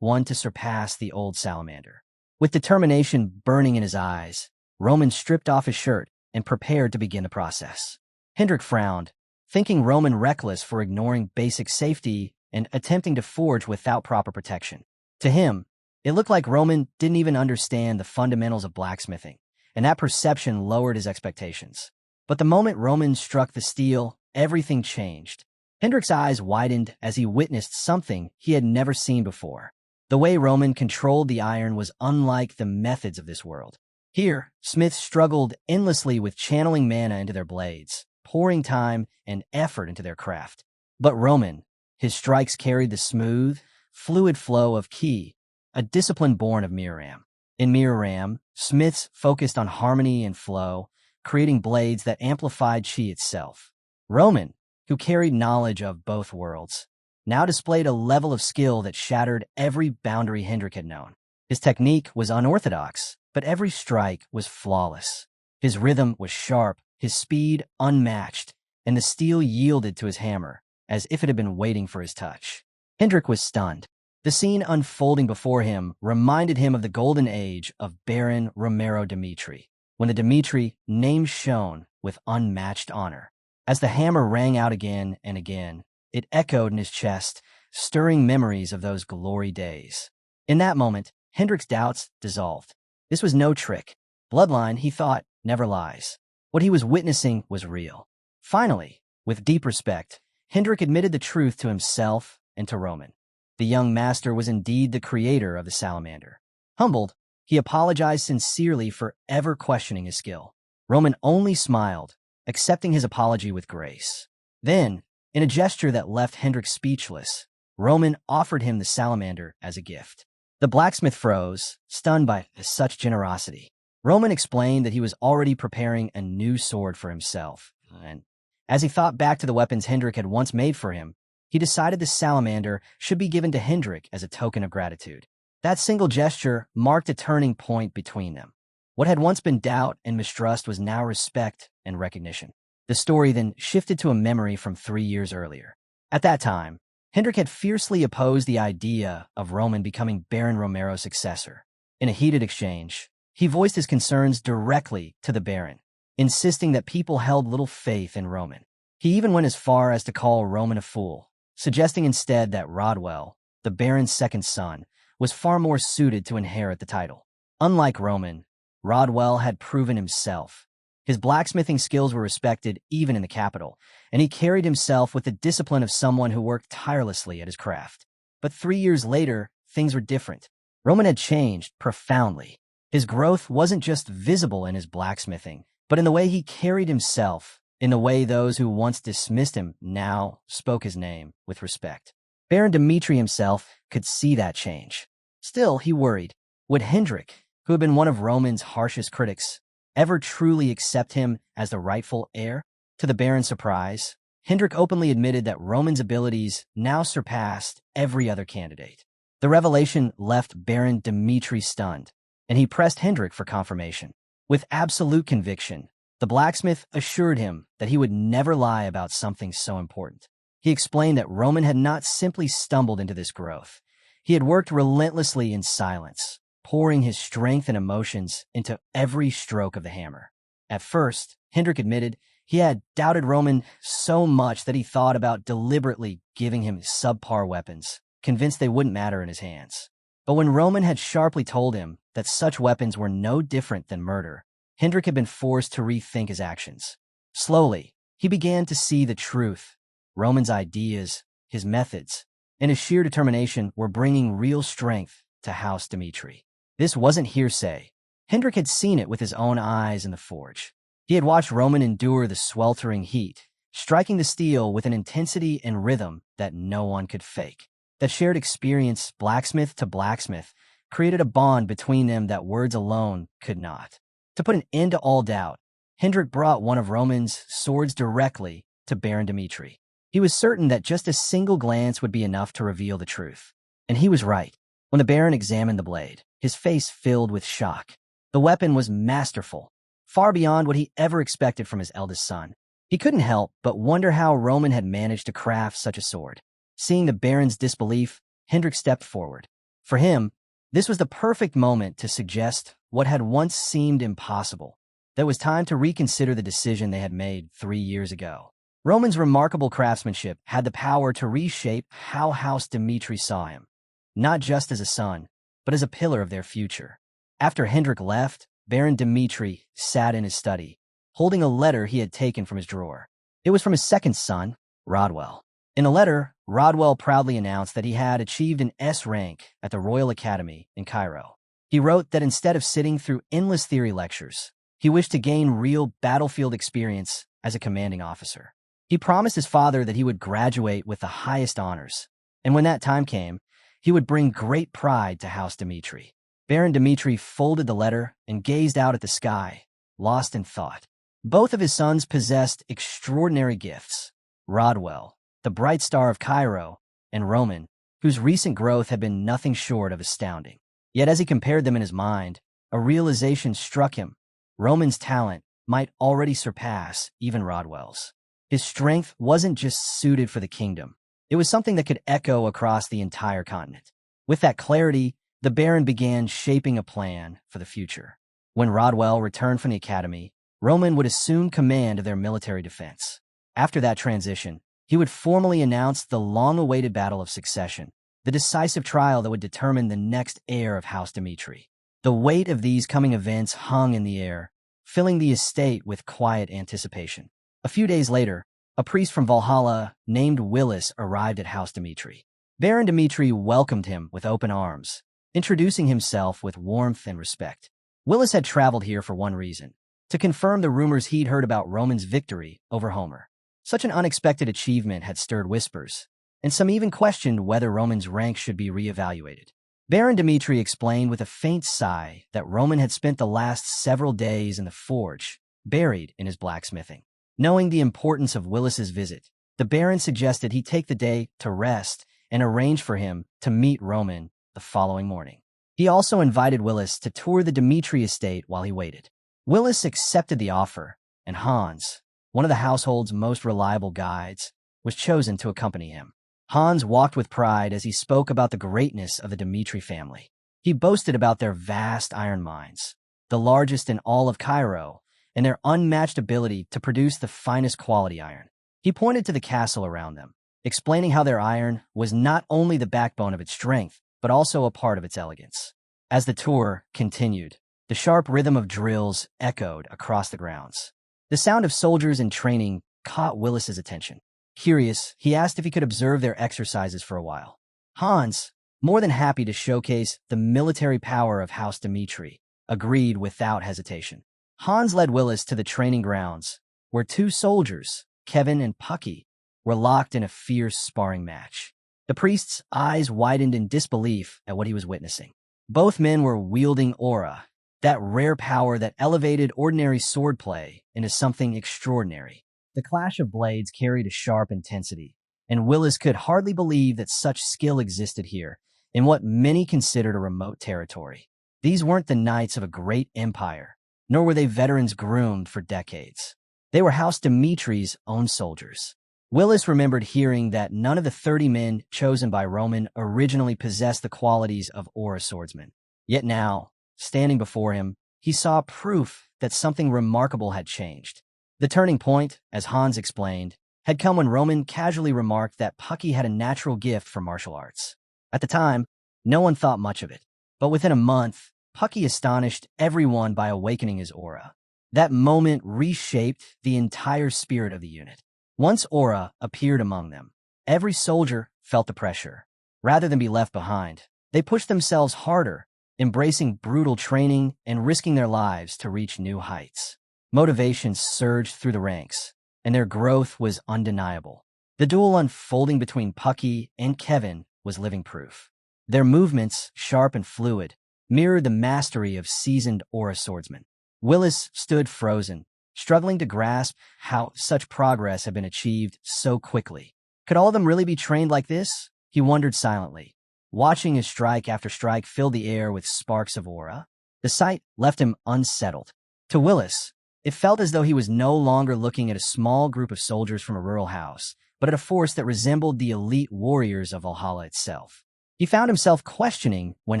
one to surpass the old salamander. With determination burning in his eyes, Roman stripped off his shirt and prepared to begin the process. Hendrik frowned, thinking Roman reckless for ignoring basic safety and attempting to forge without proper protection. To him, it looked like Roman didn't even understand the fundamentals of blacksmithing, and that perception lowered his expectations. But the moment Roman struck the steel, everything changed. Hendrik's eyes widened as he witnessed something he had never seen before. The way Roman controlled the iron was unlike the methods of this world. Here, smiths struggled endlessly with channeling mana into their blades, pouring time and effort into their craft. But Roman, his strikes carried the smooth, fluid flow of ki, a discipline born of Miraram. In Miraram, smiths focused on harmony and flow, creating blades that amplified chi itself. Roman, who carried knowledge of both worlds, now displayed a level of skill that shattered every boundary Hendrik had known. His technique was unorthodox, but every strike was flawless. His rhythm was sharp, his speed unmatched, and the steel yielded to his hammer, as if it had been waiting for his touch. Hendrik was stunned. The scene unfolding before him reminded him of the golden age of Baron Romero Dimitri, when the Dimitri name shone with unmatched honor. As the hammer rang out again and again, it echoed in his chest, stirring memories of those glory days. In that moment, Hendrik's doubts dissolved. This was no trick. Bloodline, he thought, never lies. What he was witnessing was real. Finally, with deep respect, Hendrik admitted the truth to himself and to Roman. The young master was indeed the creator of the salamander. Humbled, he apologized sincerely for ever questioning his skill. Roman only smiled, accepting his apology with grace. Then, in a gesture that left Hendrik speechless, Roman offered him the salamander as a gift. The blacksmith froze, stunned by such generosity. Roman explained that he was already preparing a new sword for himself, and as he thought back to the weapons Hendrik had once made for him, he decided the salamander should be given to Hendrik as a token of gratitude. That single gesture marked a turning point between them. What had once been doubt and mistrust was now respect and recognition. The story then shifted to a memory from 3 years earlier. At that time, Hendrik had fiercely opposed the idea of Roman becoming Baron Romero's successor. In a heated exchange, he voiced his concerns directly to the Baron, insisting that people held little faith in Roman. He even went as far as to call Roman a fool, suggesting instead that Rodwell, the Baron's second son, was far more suited to inherit the title. Unlike Roman, Rodwell had proven himself. His blacksmithing skills were respected even in the capital, and he carried himself with the discipline of someone who worked tirelessly at his craft. But 3 years later, things were different. Roman had changed profoundly. His growth wasn't just visible in his blacksmithing, but in the way he carried himself, in the way those who once dismissed him now spoke his name with respect. Baron Dimitri himself could see that change. Still, he worried. Would Hendrik, who had been one of Roman's harshest critics, ever truly accept him as the rightful heir? To the Baron's surprise, Hendrik openly admitted that Roman's abilities now surpassed every other candidate. The revelation left Baron Dimitri stunned, and he pressed Hendrik for confirmation. With absolute conviction, the blacksmith assured him that he would never lie about something so important. He explained that Roman had not simply stumbled into this growth. He had worked relentlessly in silence, pouring his strength and emotions into every stroke of the hammer. At first, Hendrik admitted he had doubted Roman so much that he thought about deliberately giving him subpar weapons, convinced they wouldn't matter in his hands. But when Roman had sharply told him that such weapons were no different than murder, Hendrik had been forced to rethink his actions. Slowly, he began to see the truth. Roman's ideas, his methods, and his sheer determination were bringing real strength to House Dimitri. This wasn't hearsay. Hendrik had seen it with his own eyes in the forge. He had watched Roman endure the sweltering heat, striking the steel with an intensity and rhythm that no one could fake. That shared experience, blacksmith to blacksmith, created a bond between them that words alone could not. To put an end to all doubt, Hendrik brought one of Roman's swords directly to Baron Dimitri. He was certain that just a single glance would be enough to reveal the truth. And he was right. When the Baron examined the blade, his face filled with shock. The weapon was masterful, far beyond what he ever expected from his eldest son. He couldn't help but wonder how Roman had managed to craft such a sword. Seeing the Baron's disbelief, Hendrik stepped forward. For him, this was the perfect moment to suggest what had once seemed impossible. That it was time to reconsider the decision they had made 3 years ago. Roman's remarkable craftsmanship had the power to reshape how House Dimitri saw him, not just as a son, but as a pillar of their future. After Hendrik left, Baron Dimitri sat in his study, holding a letter he had taken from his drawer. It was from his second son, Rodwell. In a letter, Rodwell proudly announced that he had achieved an S rank at the Royal Academy in Cairo. He wrote that instead of sitting through endless theory lectures, he wished to gain real battlefield experience as a commanding officer. He promised his father that he would graduate with the highest honors, and when that time came, he would bring great pride to House Dmitri. Baron Dmitri folded the letter and gazed out at the sky, lost in thought. Both of his sons possessed extraordinary gifts. Rodwell, the bright star of Cairo, and Roman, whose recent growth had been nothing short of astounding. Yet as he compared them in his mind, a realization struck him. Roman's talent might already surpass even Rodwell's. His strength wasn't just suited for the kingdom. It was something that could echo across the entire continent. With that clarity, the Baron began shaping a plan for the future. When Rodwell returned from the academy, Roman would assume command of their military defense. After that transition, he would formally announce the long-awaited battle of succession, the decisive trial that would determine the next heir of House Dmitri. The weight of these coming events hung in the air, filling the estate with quiet anticipation. A few days later, a priest from Valhalla named Willis arrived at House Dmitri. Baron Dmitri welcomed him with open arms, introducing himself with warmth and respect. Willis had traveled here for one reason: to confirm the rumors he'd heard about Roman's victory over Homer. Such an unexpected achievement had stirred whispers, and some even questioned whether Roman's rank should be reevaluated. Baron Dmitri explained with a faint sigh that Roman had spent the last several days in the forge, buried in his blacksmithing. Knowing the importance of Willis's visit, the Baron suggested he take the day to rest and arrange for him to meet Roman the following morning. He also invited Willis to tour the Dmitri estate while he waited. Willis accepted the offer, and Hans, one of the household's most reliable guides, was chosen to accompany him. Hans walked with pride as he spoke about the greatness of the Dmitri family. He boasted about their vast iron mines, the largest in all of Cairo, and their unmatched ability to produce the finest quality iron. He pointed to the castle around them, explaining how their iron was not only the backbone of its strength, but also a part of its elegance. As the tour continued, the sharp rhythm of drills echoed across the grounds. The sound of soldiers in training caught Willis's attention. Curious, he asked if he could observe their exercises for a while. Hans, more than happy to showcase the military power of House Dmitri, agreed without hesitation. Hans led Willis to the training grounds, where two soldiers, Kevin and Pucky, were locked in a fierce sparring match. The priest's eyes widened in disbelief at what he was witnessing. Both men were wielding aura, that rare power that elevated ordinary swordplay into something extraordinary. The clash of blades carried a sharp intensity, and Willis could hardly believe that such skill existed here, in what many considered a remote territory. These weren't the knights of a great empire, nor were they veterans groomed for decades. They were House Dimitri's own soldiers. Willis remembered hearing that none of the 30 men chosen by Roman originally possessed the qualities of aura swordsmen. Yet now, standing before him, he saw proof that something remarkable had changed. The turning point, as Hans explained, had come when Roman casually remarked that Pucky had a natural gift for martial arts. At the time, no one thought much of it, but within a month, Pucky astonished everyone by awakening his aura. That moment reshaped the entire spirit of the unit. Once aura appeared among them, every soldier felt the pressure. Rather than be left behind, they pushed themselves harder, embracing brutal training and risking their lives to reach new heights. Motivation surged through the ranks, and their growth was undeniable. The duel unfolding between Pucky and Kevin was living proof. Their movements, sharp and fluid, mirrored the mastery of seasoned aura swordsmen. Willis stood frozen, struggling to grasp how such progress had been achieved so quickly. Could all of them really be trained like this? He wondered silently, watching as strike after strike filled the air with sparks of aura. The sight left him unsettled. To Willis, it felt as though he was no longer looking at a small group of soldiers from a rural house, but at a force that resembled the elite warriors of Valhalla itself. He found himself questioning when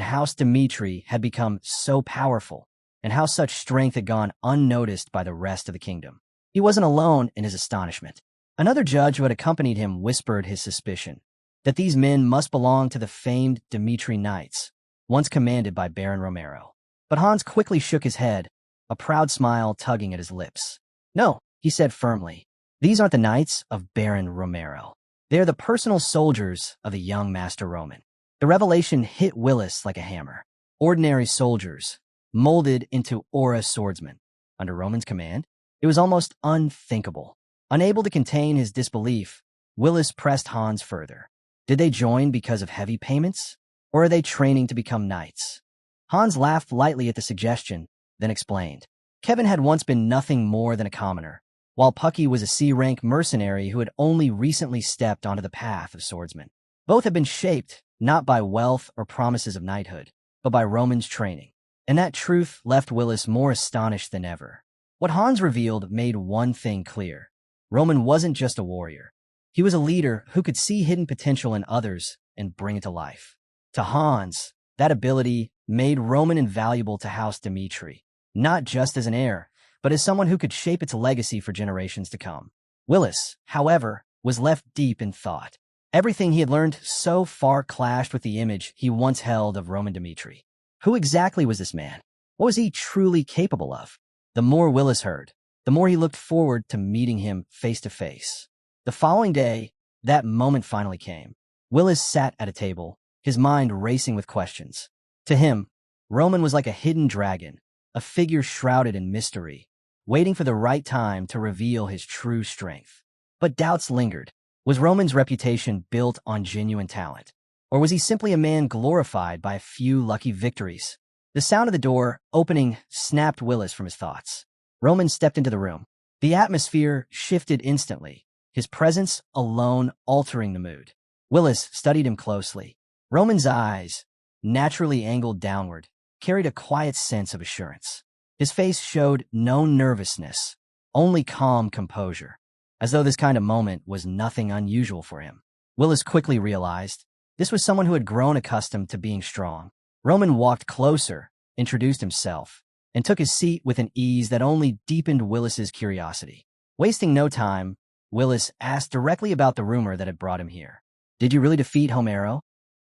House Dmitri had become so powerful, and how such strength had gone unnoticed by the rest of the kingdom. He wasn't alone in his astonishment. Another judge who had accompanied him whispered his suspicion that these men must belong to the famed Dmitri Knights, once commanded by Baron Romero. But Hans quickly shook his head, a proud smile tugging at his lips. "No," he said firmly, "these aren't the Knights of Baron Romero. They are the personal soldiers of the young Master Roman. The revelation hit Willis like a hammer. Ordinary soldiers, molded into aura swordsmen. Under Roman's command, it was almost unthinkable. Unable to contain his disbelief, Willis pressed Hans further. Did they join because of heavy payments? Or are they training to become knights? Hans laughed lightly at the suggestion, then explained. Kevin had once been nothing more than a commoner, while Pucky was a C-rank mercenary who had only recently stepped onto the path of swordsmen. Both had been shaped not by wealth or promises of knighthood, but by Roman's training. And that truth left Willis more astonished than ever. What Hans revealed made one thing clear. Roman wasn't just a warrior. He was a leader who could see hidden potential in others and bring it to life. To Hans, that ability made Roman invaluable to House Dmitri, not just as an heir, but as someone who could shape its legacy for generations to come. Willis, however, was left deep in thought. Everything he had learned so far clashed with the image he once held of Roman Dmitri. Who exactly was this man? What was he truly capable of? The more Willis heard, the more he looked forward to meeting him face to face. The following day, that moment finally came. Willis sat at a table, his mind racing with questions. To him, Roman was like a hidden dragon, a figure shrouded in mystery, waiting for the right time to reveal his true strength. But doubts lingered. Was Roman's reputation built on genuine talent? Or was he simply a man glorified by a few lucky victories? The sound of the door opening snapped Willis from his thoughts. Roman stepped into the room. The atmosphere shifted instantly, his presence alone altering the mood. Willis studied him closely. Roman's eyes, naturally angled downward, carried a quiet sense of assurance. His face showed no nervousness, only calm composure, as though this kind of moment was nothing unusual for him. Willis quickly realized this was someone who had grown accustomed to being strong. Roman walked closer, introduced himself, and took his seat with an ease that only deepened Willis's curiosity. Wasting no time, Willis asked directly about the rumor that had brought him here. Did you really defeat Homero?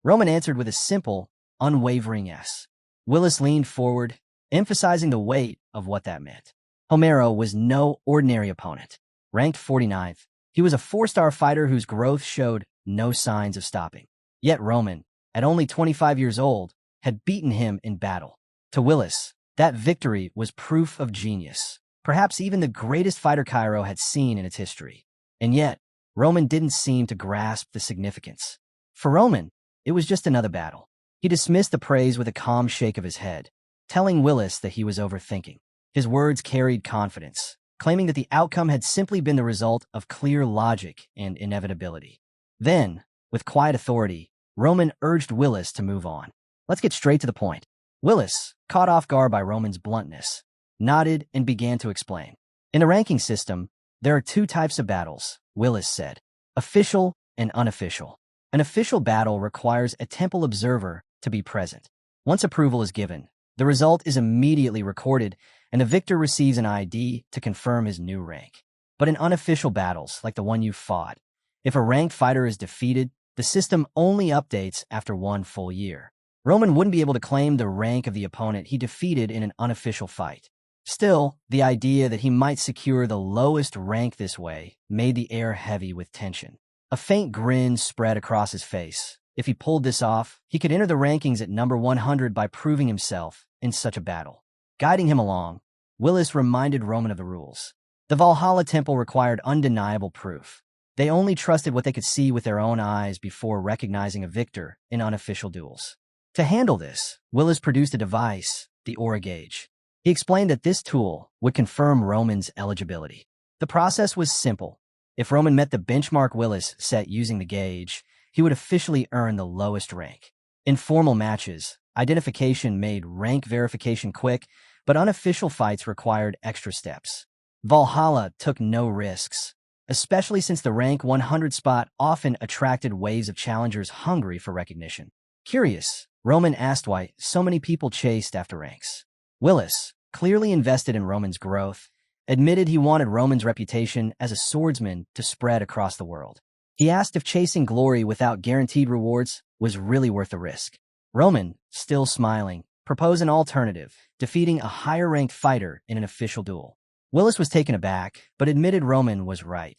Roman answered with a simple, unwavering yes. Willis leaned forward, emphasizing the weight of what that meant. Homero was no ordinary opponent. Ranked 49th, he was a 4-star fighter whose growth showed no signs of stopping. Yet Roman, at only 25 years old, had beaten him in battle. To Willis, that victory was proof of genius, perhaps even the greatest fighter Cairo had seen in its history. And yet, Roman didn't seem to grasp the significance. For Roman, it was just another battle. He dismissed the praise with a calm shake of his head, telling Willis that he was overthinking. His words carried confidence, claiming that the outcome had simply been the result of clear logic and inevitability. Then, with quiet authority, Roman urged Willis to move on. Let's get straight to the point. Willis, caught off guard by Roman's bluntness, nodded and began to explain. In the ranking system, there are 2 types of battles, Willis said. Official and unofficial. An official battle requires a temple observer to be present. Once approval is given, the result is immediately recorded, and the victor receives an ID to confirm his new rank. But in unofficial battles, like the one you fought, if a ranked fighter is defeated, the system only updates after 1 full year. Roman wouldn't be able to claim the rank of the opponent he defeated in an unofficial fight. Still, the idea that he might secure the lowest rank this way made the air heavy with tension. A faint grin spread across his face. If he pulled this off, he could enter the rankings at number 100 by proving himself in such a battle. Guiding him along, Willis reminded Roman of the rules. The Valhalla Temple required undeniable proof. They only trusted what they could see with their own eyes before recognizing a victor in unofficial duels. To handle this, Willis produced a device, the aura gauge. He explained that this tool would confirm Roman's eligibility. The process was simple. If Roman met the benchmark Willis set using the gauge, he would officially earn the lowest rank. In formal matches, identification made rank verification quick, but unofficial fights required extra steps. Valhalla took no risks, especially since the rank 100 spot often attracted waves of challengers hungry for recognition. Curious, Roman asked why so many people chased after ranks. Willis, clearly invested in Roman's growth, admitted he wanted Roman's reputation as a swordsman to spread across the world. He asked if chasing glory without guaranteed rewards was really worth the risk. Roman, still smiling, proposed an alternative, defeating a higher-ranked fighter in an official duel. Willis was taken aback, but admitted Roman was right.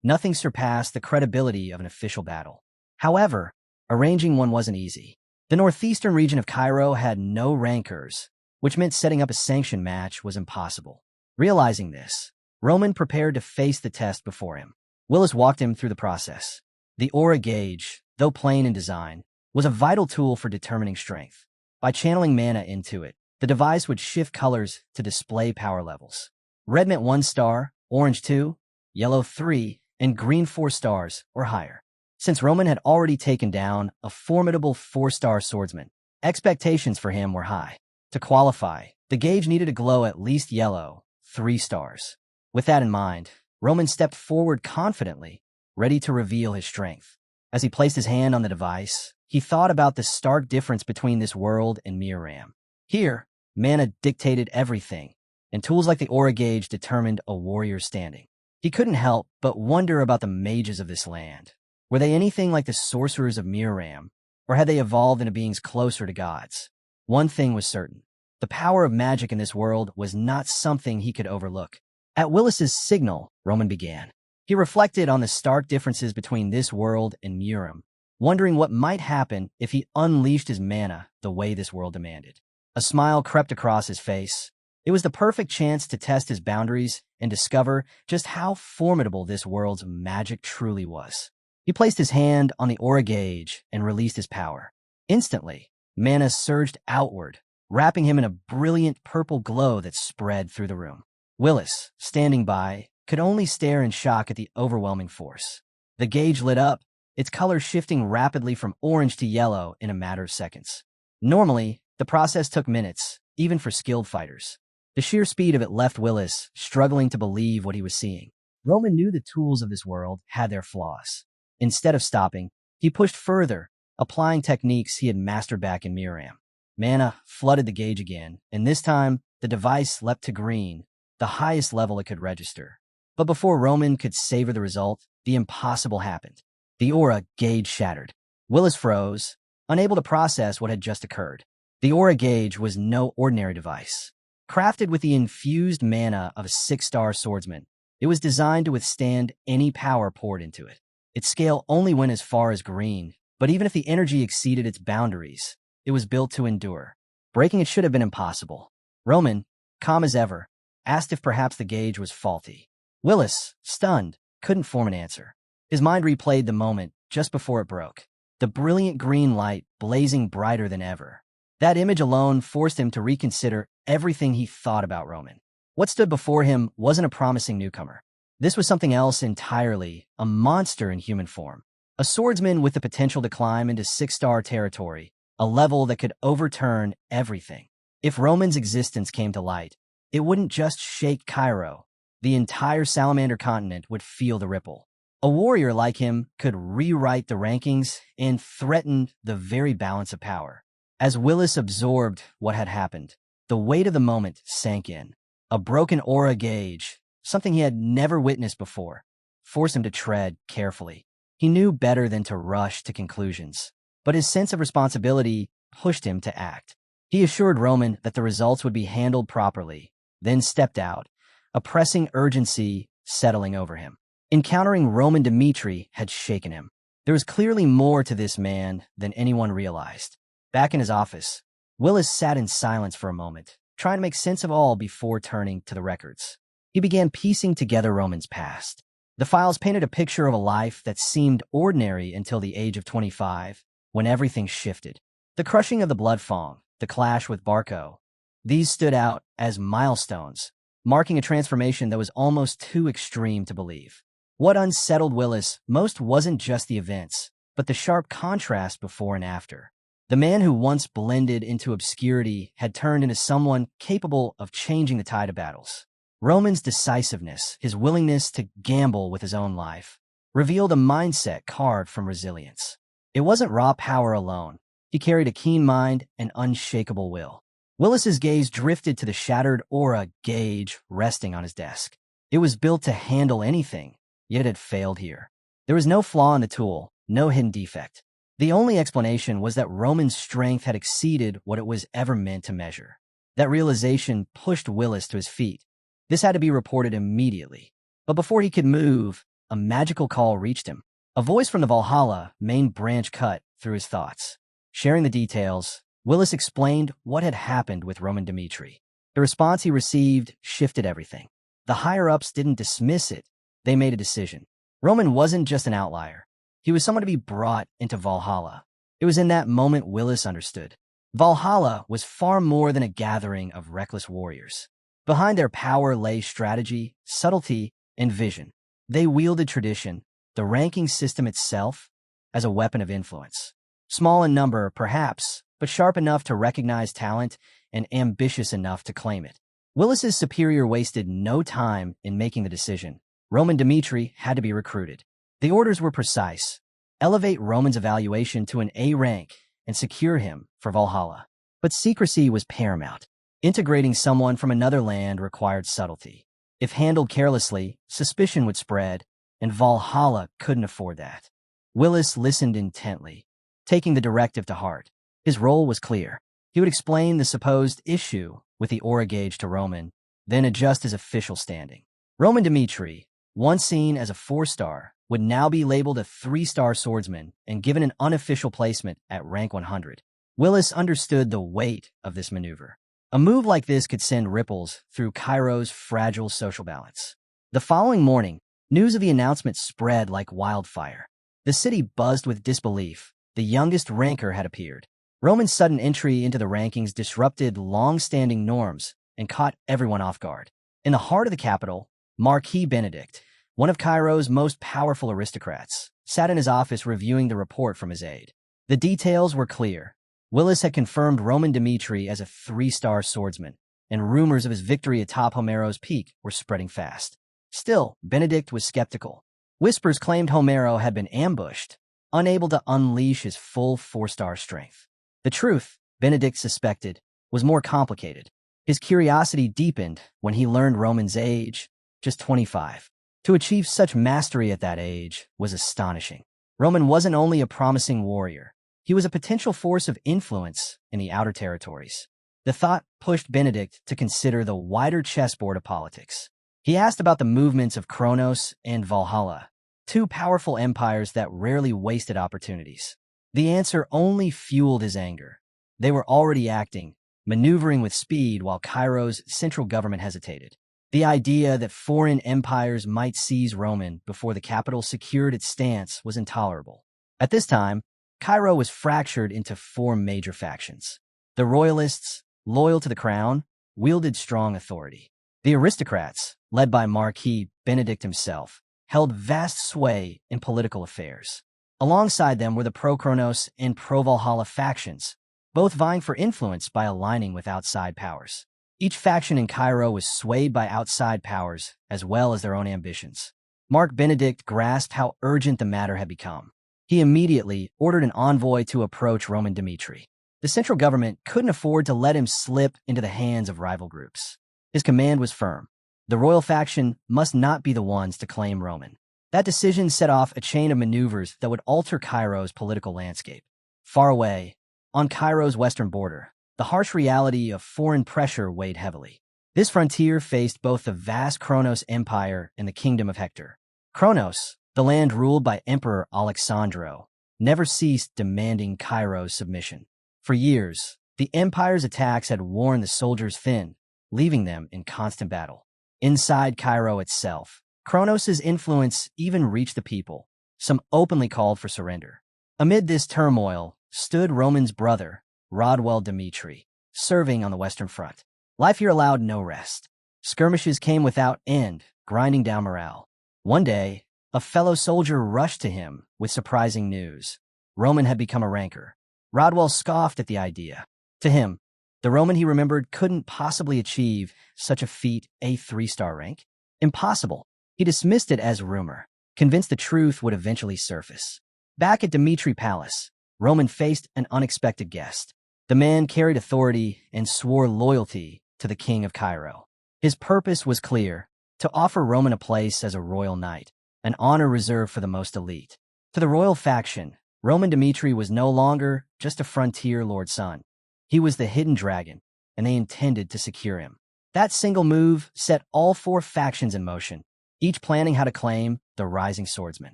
Nothing surpassed the credibility of an official battle. However, arranging one wasn't easy. The northeastern region of Cairo had no rankers, which meant setting up a sanctioned match was impossible. Realizing this, Roman prepared to face the test before him. Willis walked him through the process. The aura gauge, though plain in design, was a vital tool for determining strength. By channeling mana into it, the device would shift colors to display power levels. Red meant 1 star, orange 2, yellow 3, and green 4 stars or higher. Since Roman had already taken down a formidable 4-star swordsman, expectations for him were high. To qualify, the gauge needed to glow at least yellow, 3 stars. With that in mind, Roman stepped forward confidently, ready to reveal his strength. As he placed his hand on the device, he thought about the stark difference between this world and Miraram. Here, mana dictated everything, and tools like the aura gauge determined a warrior's standing. He couldn't help but wonder about the mages of this land. Were they anything like the sorcerers of Miraram, or had they evolved into beings closer to gods? One thing was certain. The power of magic in this world was not something he could overlook. At Willis's signal, Roman began. He reflected on the stark differences between this world and Miraram, wondering what might happen if he unleashed his mana the way this world demanded. A smile crept across his face. It was the perfect chance to test his boundaries and discover just how formidable this world's magic truly was. He placed his hand on the aura gauge and released his power. Instantly, mana surged outward, wrapping him in a brilliant purple glow that spread through the room. Willis, standing by, could only stare in shock at the overwhelming force. The gauge lit up, its color shifting rapidly from orange to yellow in a matter of seconds. Normally, the process took minutes, even for skilled fighters. The sheer speed of it left Willis struggling to believe what he was seeing. Roman knew the tools of this world had their flaws. Instead of stopping, he pushed further, applying techniques he had mastered back in Miraram. Mana flooded the gauge again, and this time, the device leapt to green, the highest level it could register. But before Roman could savor the result, the impossible happened. The aura gauge shattered. Willis froze, unable to process what had just occurred. The aura gauge was no ordinary device. Crafted with the infused mana of a 6-star swordsman, it was designed to withstand any power poured into it. Its scale only went as far as green, but even if the energy exceeded its boundaries, it was built to endure. Breaking it should have been impossible. Roman, calm as ever, asked if perhaps the gauge was faulty. Willis, stunned, couldn't form an answer. His mind replayed the moment just before it broke. The brilliant green light blazing brighter than ever. That image alone forced him to reconsider everything he thought about Roman. What stood before him wasn't a promising newcomer. This was something else entirely, a monster in human form. A swordsman with the potential to climb into 6-star territory, a level that could overturn everything. If Roman's existence came to light, it wouldn't just shake Cairo. The entire Salamander continent would feel the ripple. A warrior like him could rewrite the rankings and threaten the very balance of power. As Willis absorbed what had happened, the weight of the moment sank in. A broken aura gauge, something he had never witnessed before, forced him to tread carefully. He knew better than to rush to conclusions, but his sense of responsibility pushed him to act. He assured Roman that the results would be handled properly, then stepped out, a pressing urgency settling over him. Encountering Roman Dmitri had shaken him. There was clearly more to this man than anyone realized. Back in his office, Willis sat in silence for a moment, trying to make sense of all before turning to the records. He began piecing together Roman's past. The files painted a picture of a life that seemed ordinary until the age of 25, when everything shifted. The crushing of the Blood Fong, the clash with Barco, these stood out as milestones, marking a transformation that was almost too extreme to believe. What unsettled Willis most wasn't just the events, but the sharp contrast before and after. The man who once blended into obscurity had turned into someone capable of changing the tide of battles. Roman's decisiveness, his willingness to gamble with his own life, revealed a mindset carved from resilience. It wasn't raw power alone. He carried a keen mind and unshakable will. Willis's gaze drifted to the shattered aura gauge resting on his desk. It was built to handle anything, yet it had failed here. There was no flaw in the tool, no hidden defect. The only explanation was that Roman's strength had exceeded what it was ever meant to measure. That realization pushed Willis to his feet. This had to be reported immediately. But before he could move, a magical call reached him. A voice from the Valhalla main branch cut through his thoughts. Sharing the details, Willis explained what had happened with Roman Dmitri. The response he received shifted everything. The higher-ups didn't dismiss it. They made a decision. Roman wasn't just an outlier. He was someone to be brought into Valhalla. It was in that moment Willis understood. Valhalla was far more than a gathering of reckless warriors. Behind their power lay strategy, subtlety, and vision. They wielded tradition, the ranking system itself, as a weapon of influence. Small in number, perhaps, but sharp enough to recognize talent and ambitious enough to claim it. Willis's superior wasted no time in making the decision. Roman Dmitri had to be recruited. The orders were precise. Elevate Roman's evaluation to an A rank and secure him for Valhalla. But secrecy was paramount. Integrating someone from another land required subtlety. If handled carelessly, suspicion would spread, and Valhalla couldn't afford that. Willis listened intently, taking the directive to heart. His role was clear. He would explain the supposed issue with the aura gauge to Roman, then adjust his official standing. Roman Dmitri, once seen as a 4-star, would now be labeled a 3-star swordsman and given an unofficial placement at rank 100. Willis understood the weight of this maneuver. A move like this could send ripples through Cairo's fragile social balance. The following morning, news of the announcement spread like wildfire. The city buzzed with disbelief. The youngest ranker had appeared. Roman's sudden entry into the rankings disrupted long-standing norms and caught everyone off guard. In the heart of the capital, Marquis Benedict, one of Cairo's most powerful aristocrats, sat in his office reviewing the report from his aide. The details were clear. Willis had confirmed Roman Dmitri as a 3-star swordsman, and rumors of his victory atop Homero's Peak were spreading fast. Still, Benedict was skeptical. Whispers claimed Homero had been ambushed, unable to unleash his full 4-star strength. The truth, Benedict suspected, was more complicated. His curiosity deepened when he learned Roman's age, just 25. To achieve such mastery at that age was astonishing. Roman wasn't only a promising warrior. He was a potential force of influence in the outer territories. The thought pushed Benedict to consider the wider chessboard of politics. He asked about the movements of Kronos and Valhalla, two powerful empires that rarely wasted opportunities. The answer only fueled his anger. They were already acting, maneuvering with speed while Cairo's central government hesitated. The idea that foreign empires might seize Roman before the capital secured its stance was intolerable. At this time, Cairo was fractured into 4 major factions. The royalists, loyal to the crown, wielded strong authority. The aristocrats, led by Marquis Benedict himself, held vast sway in political affairs. Alongside them were the pro-Kronos and pro-Valhalla factions, both vying for influence by aligning with outside powers. Each faction in Cairo was swayed by outside powers as well as their own ambitions. Mark Benedict grasped how urgent the matter had become. He immediately ordered an envoy to approach Roman Dmitri. The central government couldn't afford to let him slip into the hands of rival groups. His command was firm. The royal faction must not be the ones to claim Roman. That decision set off a chain of maneuvers that would alter Cairo's political landscape. Far away, on Cairo's western border, the harsh reality of foreign pressure weighed heavily. This frontier faced both the vast Kronos Empire and the Kingdom of Hector. Kronos, the land ruled by Emperor Alexandro, never ceased demanding Cairo's submission. For years, the empire's attacks had worn the soldiers thin, leaving them in constant battle. Inside Cairo itself, Kronos' influence even reached the people. Some openly called for surrender. Amid this turmoil stood Roman's brother, Rodwell Dmitri, serving on the Western Front. Life here allowed no rest. Skirmishes came without end, grinding down morale. One day, a fellow soldier rushed to him with surprising news. Roman had become a ranker. Rodwell scoffed at the idea. To him, the Roman he remembered couldn't possibly achieve such a feat, a 3-star rank. Impossible. He dismissed it as rumor, convinced the truth would eventually surface. Back at Dmitri Palace, Roman faced an unexpected guest. The man carried authority and swore loyalty to the king of Cairo. His purpose was clear, to offer Roman a place as a royal knight, an honor reserved for the most elite. To the royal faction, Roman Dmitri was no longer just a frontier lord's son. He was the hidden dragon, and they intended to secure him. That single move set all 4 factions in motion, each planning how to claim the rising swordsman.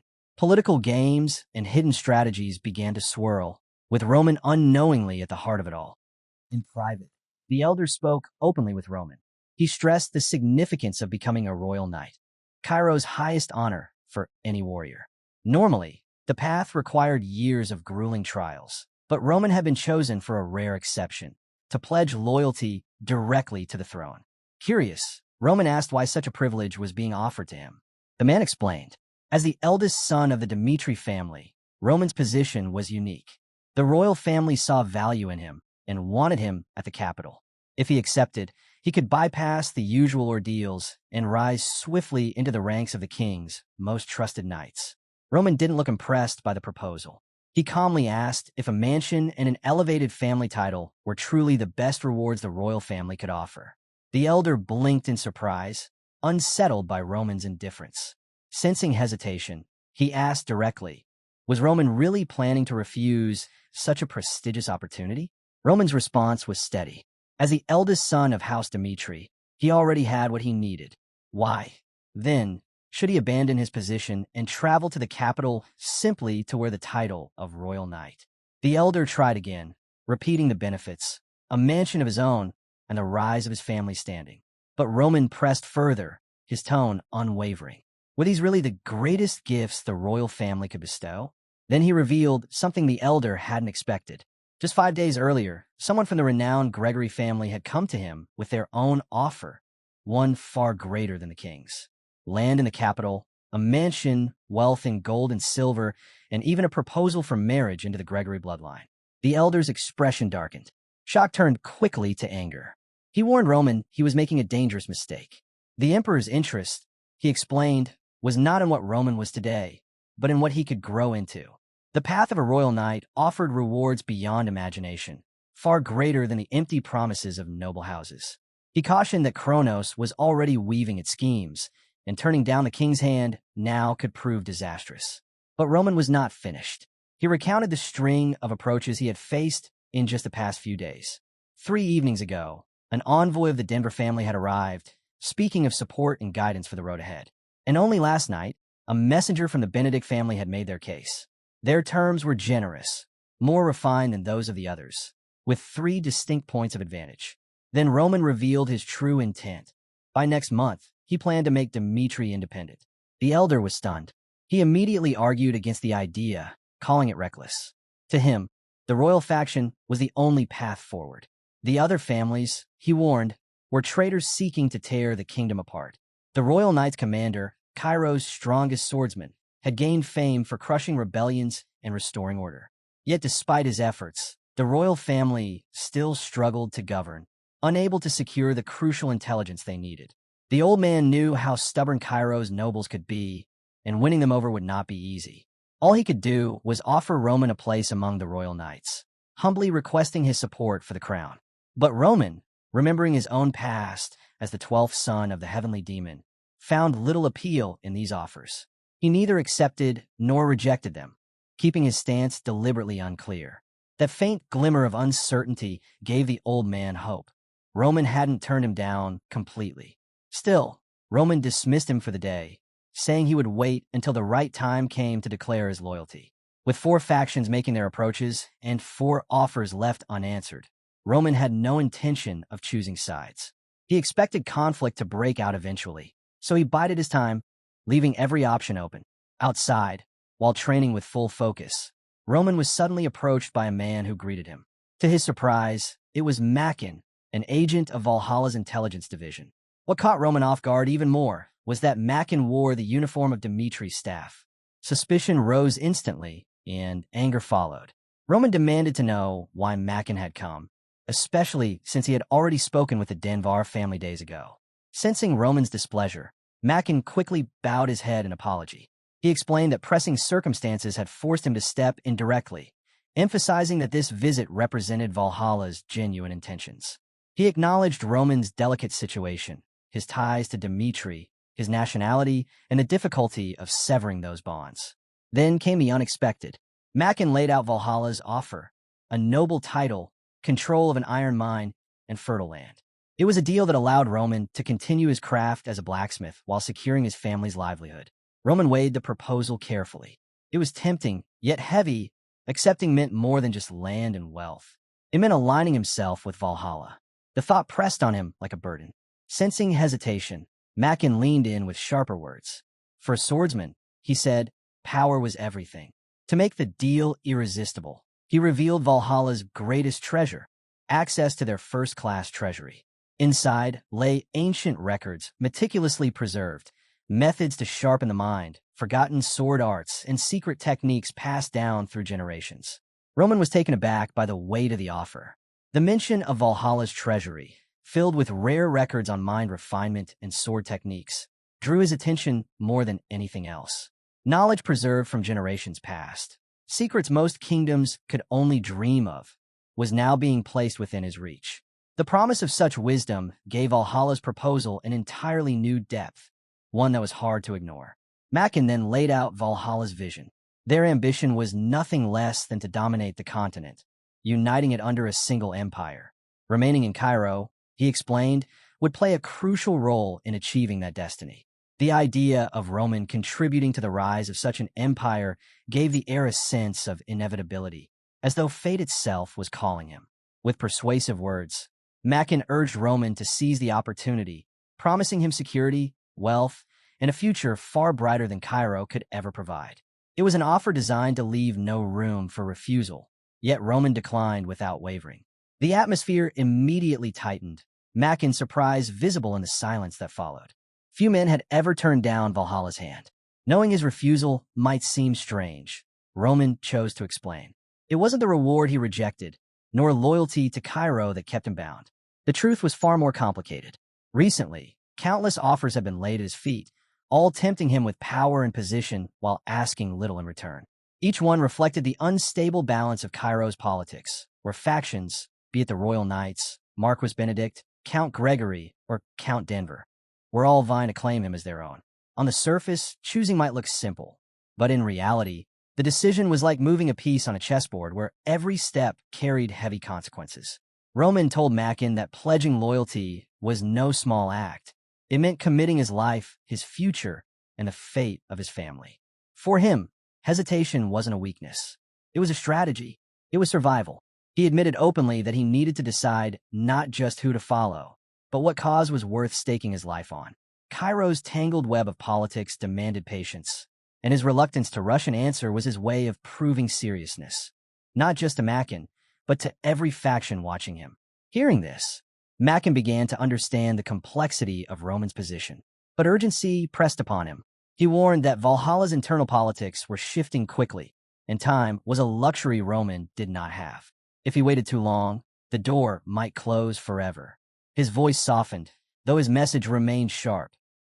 Political games and hidden strategies began to swirl, with Roman unknowingly at the heart of it all. In private, the elder spoke openly with Roman. He stressed the significance of becoming a royal knight, Cairo's highest honor for any warrior. Normally, the path required years of grueling trials, but Roman had been chosen for a rare exception, to pledge loyalty directly to the throne. Curious, Roman asked why such a privilege was being offered to him. The man explained, as the eldest son of the Dmitri family, Roman's position was unique. The royal family saw value in him and wanted him at the capital. If he accepted, he could bypass the usual ordeals and rise swiftly into the ranks of the king's most trusted knights. Roman didn't look impressed by the proposal. He calmly asked if a mansion and an elevated family title were truly the best rewards the royal family could offer. The elder blinked in surprise, unsettled by Roman's indifference. Sensing hesitation, he asked directly, was Roman really planning to refuse such a prestigious opportunity? Roman's response was steady. As the eldest son of House Dmitri, he already had what he needed. Why, then, should he abandon his position and travel to the capital simply to wear the title of royal knight? The elder tried again, repeating the benefits, a mansion of his own, and the rise of his family standing. But Roman pressed further, his tone unwavering. Were these really the greatest gifts the royal family could bestow? Then he revealed something the elder hadn't expected. Just 5 days earlier, someone from the renowned Gregory family had come to him with their own offer, one far greater than the king's. Land in the capital, a mansion, wealth in gold and silver, and even a proposal for marriage into the Gregory bloodline. The elder's expression darkened. Shock turned quickly to anger. He warned Roman he was making a dangerous mistake. The emperor's interest, he explained, was not in what Roman was today, but in what he could grow into. The path of a royal knight offered rewards beyond imagination, far greater than the empty promises of noble houses. He cautioned that Kronos was already weaving its schemes, and turning down the king's hand now could prove disastrous. But Roman was not finished. He recounted the string of approaches he had faced in just the past few days. 3 evenings ago, an envoy of the Denver family had arrived, speaking of support and guidance for the road ahead. And only last night, a messenger from the Benedict family had made their case. Their terms were generous, more refined than those of the others, with 3 distinct points of advantage. Then Roman revealed his true intent. By next month, he planned to make Dmitri independent. The elder was stunned. He immediately argued against the idea, calling it reckless. To him, the royal faction was the only path forward. The other families, he warned, were traitors seeking to tear the kingdom apart. The royal knight's commander, Cairo's strongest swordsman, had gained fame for crushing rebellions and restoring order. Yet despite his efforts, the royal family still struggled to govern, unable to secure the crucial intelligence they needed. The old man knew how stubborn Cairo's nobles could be, and winning them over would not be easy. All he could do was offer Roman a place among the royal knights, humbly requesting his support for the crown. But Roman, remembering his own past as the 12th son of the heavenly demon, found little appeal in these offers. He neither accepted nor rejected them, keeping his stance deliberately unclear. That faint glimmer of uncertainty gave the old man hope. Roman hadn't turned him down completely. Still, Roman dismissed him for the day, saying he would wait until the right time came to declare his loyalty. With 4 factions making their approaches and 4 offers left unanswered, Roman had no intention of choosing sides. He expected conflict to break out eventually, so he bided his time, leaving every option open. Outside, while training with full focus, Roman was suddenly approached by a man who greeted him. To his surprise, it was Makin, an agent of Valhalla's intelligence division. What caught Roman off guard even more was that Makin wore the uniform of Dmitri's staff. Suspicion rose instantly, and anger followed. Roman demanded to know why Makin had come, especially since he had already spoken with the Denvar family days ago. Sensing Roman's displeasure, Makin quickly bowed his head in apology. He explained that pressing circumstances had forced him to step in directly, emphasizing that this visit represented Valhalla's genuine intentions. He acknowledged Roman's delicate situation, his ties to Dmitri, his nationality, and the difficulty of severing those bonds. Then came the unexpected. Makin laid out Valhalla's offer, a noble title, control of an iron mine, and fertile land. It was a deal that allowed Roman to continue his craft as a blacksmith while securing his family's livelihood. Roman weighed the proposal carefully. It was tempting, yet heavy. Accepting meant more than just land and wealth. It meant aligning himself with Valhalla. The thought pressed on him like a burden. Sensing hesitation, Mackin leaned in with sharper words. For a swordsman, he said, power was everything. To make the deal irresistible, he revealed Valhalla's greatest treasure, access to their first-class treasury. Inside lay ancient records, meticulously preserved, methods to sharpen the mind, forgotten sword arts, and secret techniques passed down through generations. Roman was taken aback by the weight of the offer. The mention of Valhalla's treasury, filled with rare records on mind refinement and sword techniques, drew his attention more than anything else. Knowledge preserved from generations past, secrets most kingdoms could only dream of, was now being placed within his reach. The promise of such wisdom gave Valhalla's proposal an entirely new depth, one that was hard to ignore. Mackin then laid out Valhalla's vision. Their ambition was nothing less than to dominate the continent, uniting it under a single empire. Remaining in Cairo, he explained, would play a crucial role in achieving that destiny. The idea of Roman contributing to the rise of such an empire gave the heir a sense of inevitability, as though fate itself was calling him. With persuasive words, Mackin urged Roman to seize the opportunity, promising him security, wealth, and a future far brighter than Cairo could ever provide. It was an offer designed to leave no room for refusal, yet Roman declined without wavering. The atmosphere immediately tightened, Mackin's surprise visible in the silence that followed. Few men had ever turned down Valhalla's hand. Knowing his refusal might seem strange, Roman chose to explain. It wasn't the reward he rejected, nor loyalty to Cairo that kept him bound. The truth was far more complicated. Recently, countless offers had been laid at his feet, all tempting him with power and position while asking little in return. Each one reflected the unstable balance of Cairo's politics, where factions, be it the Royal Knights, Marquis Benedict, Count Gregory, or Count Denver, were all vying to claim him as their own. On the surface, choosing might look simple, but in reality, the decision was like moving a piece on a chessboard where every step carried heavy consequences. Roman told Mackin that pledging loyalty was no small act. It meant committing his life, his future, and the fate of his family. For him, hesitation wasn't a weakness. It was a strategy. It was survival. He admitted openly that he needed to decide not just who to follow, but what cause was worth staking his life on. Cairo's tangled web of politics demanded patience, and his reluctance to rush an answer was his way of proving seriousness, not just to Mackin, but to every faction watching him. Hearing this, Mackin began to understand the complexity of Roman's position, but urgency pressed upon him. He warned that Valhalla's internal politics were shifting quickly, and time was a luxury Roman did not have. If he waited too long, the door might close forever. His voice softened, though his message remained sharp.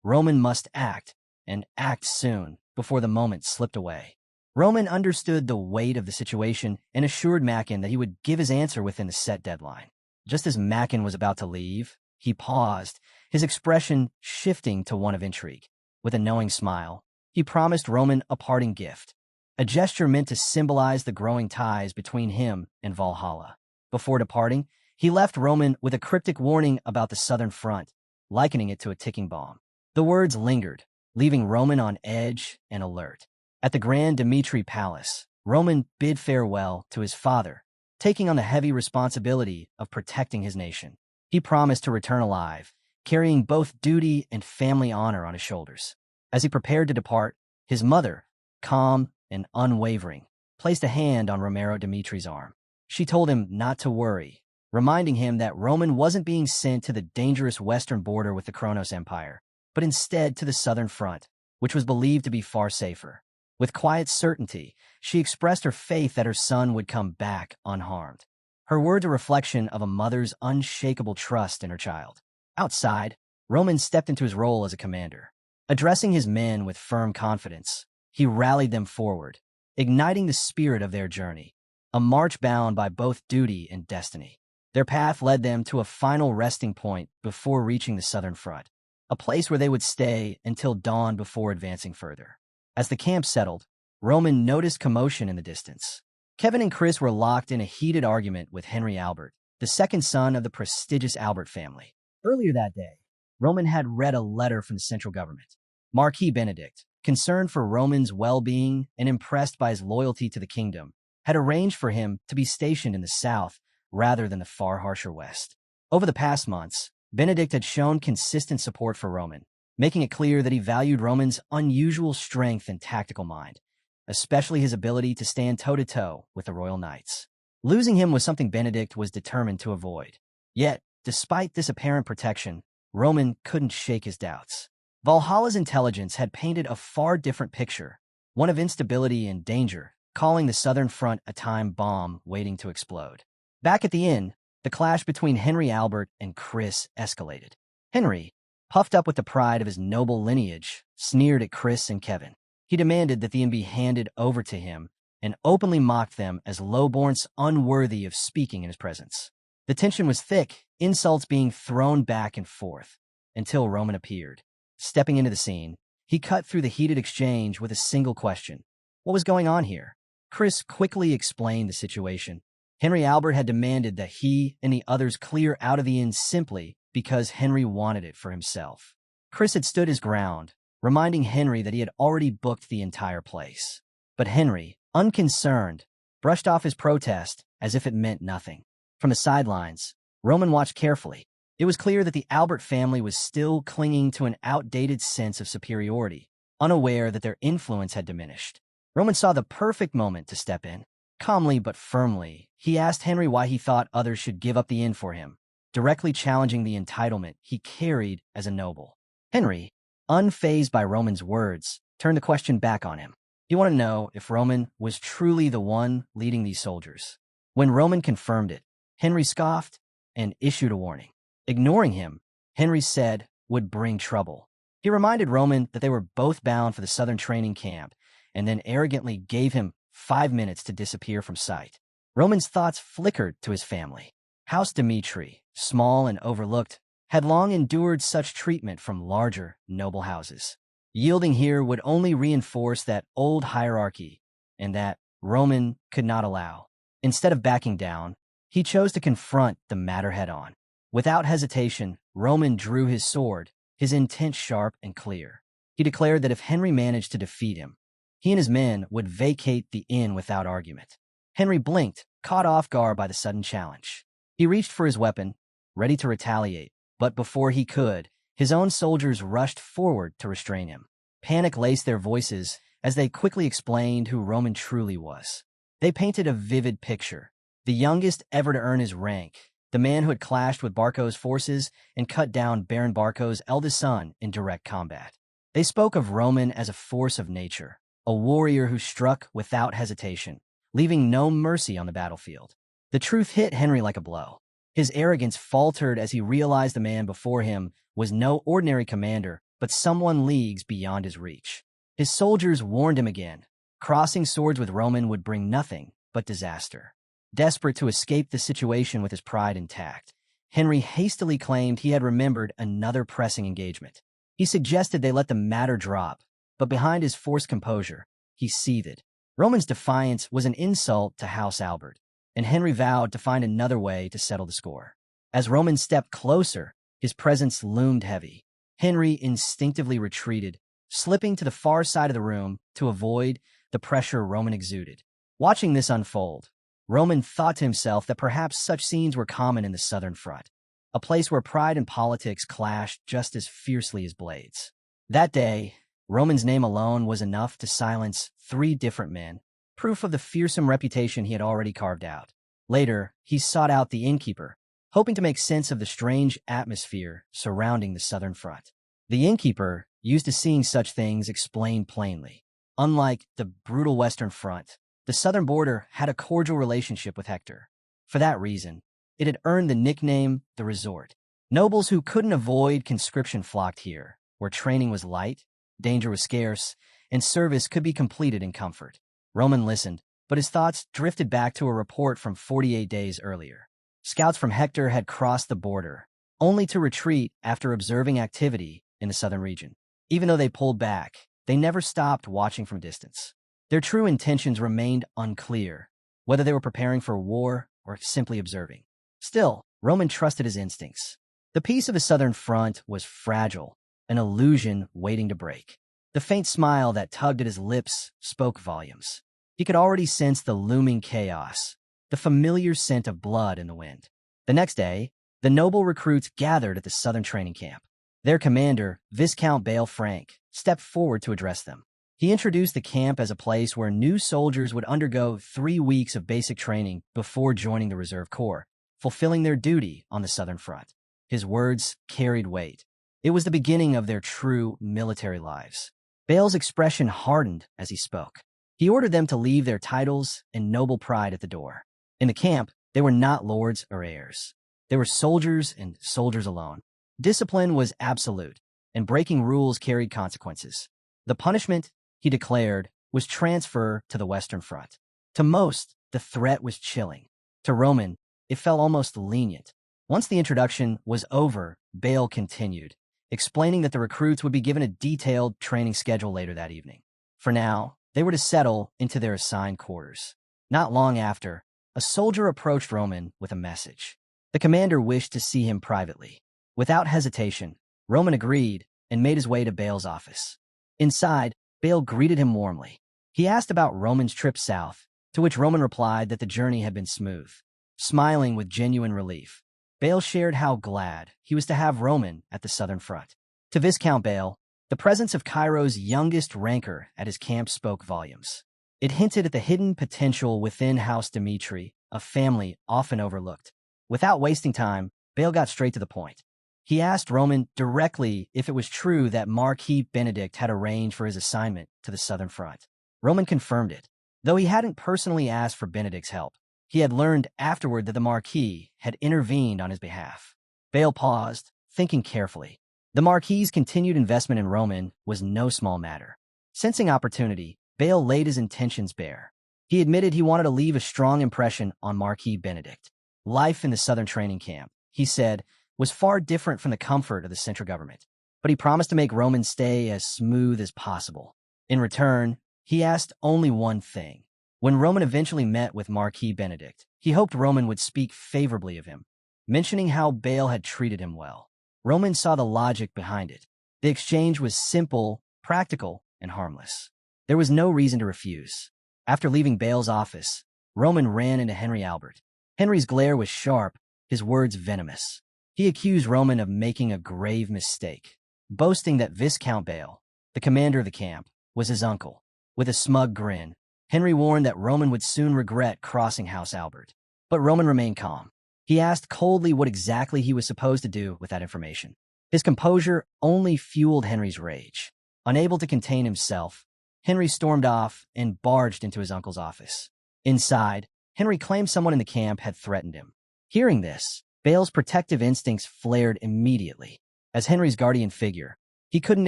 Roman must act, and act soon, before the moment slipped away. Roman understood the weight of the situation and assured Mackin that he would give his answer within the set deadline. Just as Mackin was about to leave, he paused, his expression shifting to one of intrigue. With a knowing smile, he promised Roman a parting gift, a gesture meant to symbolize the growing ties between him and Valhalla. Before departing, he left Roman with a cryptic warning about the southern front, likening it to a ticking bomb. The words lingered, leaving Roman on edge and alert. At the Grand Dimitri Palace, Roman bid farewell to his father, taking on the heavy responsibility of protecting his nation. He promised to return alive, carrying both duty and family honor on his shoulders. As he prepared to depart, his mother, calm and unwavering, placed a hand on Romero Dimitri's arm. She told him not to worry, reminding him that Roman wasn't being sent to the dangerous western border with the Kronos Empire, but instead to the southern front, which was believed to be far safer. With quiet certainty, she expressed her faith that her son would come back unharmed. Her words a reflection of a mother's unshakable trust in her child. Outside, Roman stepped into his role as a commander. Addressing his men with firm confidence, he rallied them forward, igniting the spirit of their journey, a march bound by both duty and destiny. Their path led them to a final resting point before reaching the southern front, a place where they would stay until dawn before advancing further. As the camp settled, Roman noticed commotion in the distance. Kevin and Chris were locked in a heated argument with Henry Albert, the second son of the prestigious Albert family. Earlier that day, Roman had read a letter from the central government. Marquis Benedict, concerned for Roman's well-being and impressed by his loyalty to the kingdom, had arranged for him to be stationed in the south rather than the far harsher west. Over the past months, Benedict had shown consistent support for Roman, making it clear that he valued Roman's unusual strength and tactical mind, especially his ability to stand toe-to-toe with the royal knights. Losing him was something Benedict was determined to avoid. Yet, despite this apparent protection, Roman couldn't shake his doubts. Valhalla's intelligence had painted a far different picture, one of instability and danger, calling the southern front a time bomb waiting to explode. Back at the inn, the clash between Henry Albert and Chris escalated. Henry, puffed up with the pride of his noble lineage, sneered at Chris and Kevin. He demanded that the inn be handed over to him and openly mocked them as lowborns unworthy of speaking in his presence. The tension was thick, insults being thrown back and forth, until Roman appeared. Stepping into the scene, he cut through the heated exchange with a single question. What was going on here? Chris quickly explained the situation. Henry Albert had demanded that he and the others clear out of the inn simply because Henry wanted it for himself. Chris had stood his ground, reminding Henry that he had already booked the entire place. But Henry, unconcerned, brushed off his protest as if it meant nothing. From the sidelines, Roman watched carefully. It was clear that the Albert family was still clinging to an outdated sense of superiority, unaware that their influence had diminished. Roman saw the perfect moment to step in. Calmly but firmly, he asked Henry why he thought others should give up the inn for him, directly challenging the entitlement he carried as a noble. Henry, unfazed by Roman's words, turned the question back on him. He wanted to know if Roman was truly the one leading these soldiers. When Roman confirmed it, Henry scoffed and issued a warning. Ignoring him, Henry said, would bring trouble. He reminded Roman that they were both bound for the southern training camp, and then arrogantly gave him 5 minutes to disappear from sight. Roman's thoughts flickered to his family. House Dmitri, small and overlooked, had long endured such treatment from larger, noble houses. Yielding here would only reinforce that old hierarchy, and that Roman could not allow. Instead of backing down, he chose to confront the matter head-on. Without hesitation, Roman drew his sword, his intent sharp and clear. He declared that if Henry managed to defeat him, he and his men would vacate the inn without argument. Henry blinked, caught off guard by the sudden challenge. He reached for his weapon, ready to retaliate, but before he could, his own soldiers rushed forward to restrain him. Panic laced their voices as they quickly explained who Roman truly was. They painted a vivid picture. The youngest ever to earn his rank, the man who had clashed with Barco's forces and cut down Baron Barco's eldest son in direct combat. They spoke of Roman as a force of nature, a warrior who struck without hesitation, leaving no mercy on the battlefield. The truth hit Henry like a blow. His arrogance faltered as he realized the man before him was no ordinary commander, but someone leagues beyond his reach. His soldiers warned him again. Crossing swords with Roman would bring nothing but disaster. Desperate to escape the situation with his pride intact, Henry hastily claimed he had remembered another pressing engagement. He suggested they let the matter drop, but behind his forced composure, he seethed. Roman's defiance was an insult to House Albert, and Henry vowed to find another way to settle the score. As Roman stepped closer, his presence loomed heavy. Henry instinctively retreated, slipping to the far side of the room to avoid the pressure Roman exuded. Watching this unfold, Roman thought to himself that perhaps such scenes were common in the Southern Front, a place where pride and politics clashed just as fiercely as blades. That day, Roman's name alone was enough to silence 3 different men, proof of the fearsome reputation he had already carved out. Later, he sought out the innkeeper, hoping to make sense of the strange atmosphere surrounding the Southern Front. The innkeeper, used to seeing such things, explained plainly. Unlike the brutal Western Front, the southern border had a cordial relationship with Hector. For that reason, it had earned the nickname the Resort. Nobles who couldn't avoid conscription flocked here, where training was light, danger was scarce, and service could be completed in comfort. Roman listened, but his thoughts drifted back to a report from 48 days earlier. Scouts from Hector had crossed the border, only to retreat after observing activity in the southern region. Even though they pulled back, they never stopped watching from distance. Their true intentions remained unclear, whether they were preparing for war or simply observing. Still, Roman trusted his instincts. The peace of the Southern Front was fragile, an illusion waiting to break. The faint smile that tugged at his lips spoke volumes. He could already sense the looming chaos, the familiar scent of blood in the wind. The next day, the noble recruits gathered at the southern training camp. Their commander, Viscount Bale Frank, stepped forward to address them. He introduced the camp as a place where new soldiers would undergo 3 weeks of basic training before joining the Reserve Corps, fulfilling their duty on the Southern Front. His words carried weight. It was the beginning of their true military lives. Bale's expression hardened as he spoke. He ordered them to leave their titles and noble pride at the door. In the camp, they were not lords or heirs. They were soldiers and soldiers alone. Discipline was absolute, and breaking rules carried consequences. The punishment, he declared, was transfer to the Western Front. To most, the threat was chilling. To Roman, it felt almost lenient. Once the introduction was over, Bale continued, explaining that the recruits would be given a detailed training schedule later that evening. For now, they were to settle into their assigned quarters. Not long after, a soldier approached Roman with a message. The commander wished to see him privately. Without hesitation, Roman agreed and made his way to Bale's office. Inside, Bale greeted him warmly. He asked about Roman's trip south, to which Roman replied that the journey had been smooth. Smiling with genuine relief, Bale shared how glad he was to have Roman at the Southern Front. To Viscount Bale, the presence of Cairo's youngest ranker at his camp spoke volumes. It hinted at the hidden potential within House Dimitri, a family often overlooked. Without wasting time, Bale got straight to the point. He asked Roman directly if it was true that Marquis Benedict had arranged for his assignment to the Southern Front. Roman confirmed it. Though he hadn't personally asked for Benedict's help, he had learned afterward that the Marquis had intervened on his behalf. Bale paused, thinking carefully. The Marquis's continued investment in Roman was no small matter. Sensing opportunity, Bale laid his intentions bare. He admitted he wanted to leave a strong impression on Marquis Benedict. Life in the Southern training camp, he said, was far different from the comfort of the central government, but he promised to make Roman's stay as smooth as possible. In return, he asked only one thing. When Roman eventually met with Marquis Benedict, he hoped Roman would speak favorably of him, mentioning how Bale had treated him well. Roman saw the logic behind it. The exchange was simple, practical, and harmless. There was no reason to refuse. After leaving Bale's office, Roman ran into Henry Albert. Henry's glare was sharp, his words venomous. He accused Roman of making a grave mistake, boasting that Viscount Bale, the commander of the camp, was his uncle. With a smug grin, Henry warned that Roman would soon regret crossing House Albert. But Roman remained calm. He asked coldly what exactly he was supposed to do with that information. His composure only fueled Henry's rage. Unable to contain himself, Henry stormed off and barged into his uncle's office. Inside, Henry claimed someone in the camp had threatened him. Hearing this, Bale's protective instincts flared immediately. As Henry's guardian figure, he couldn't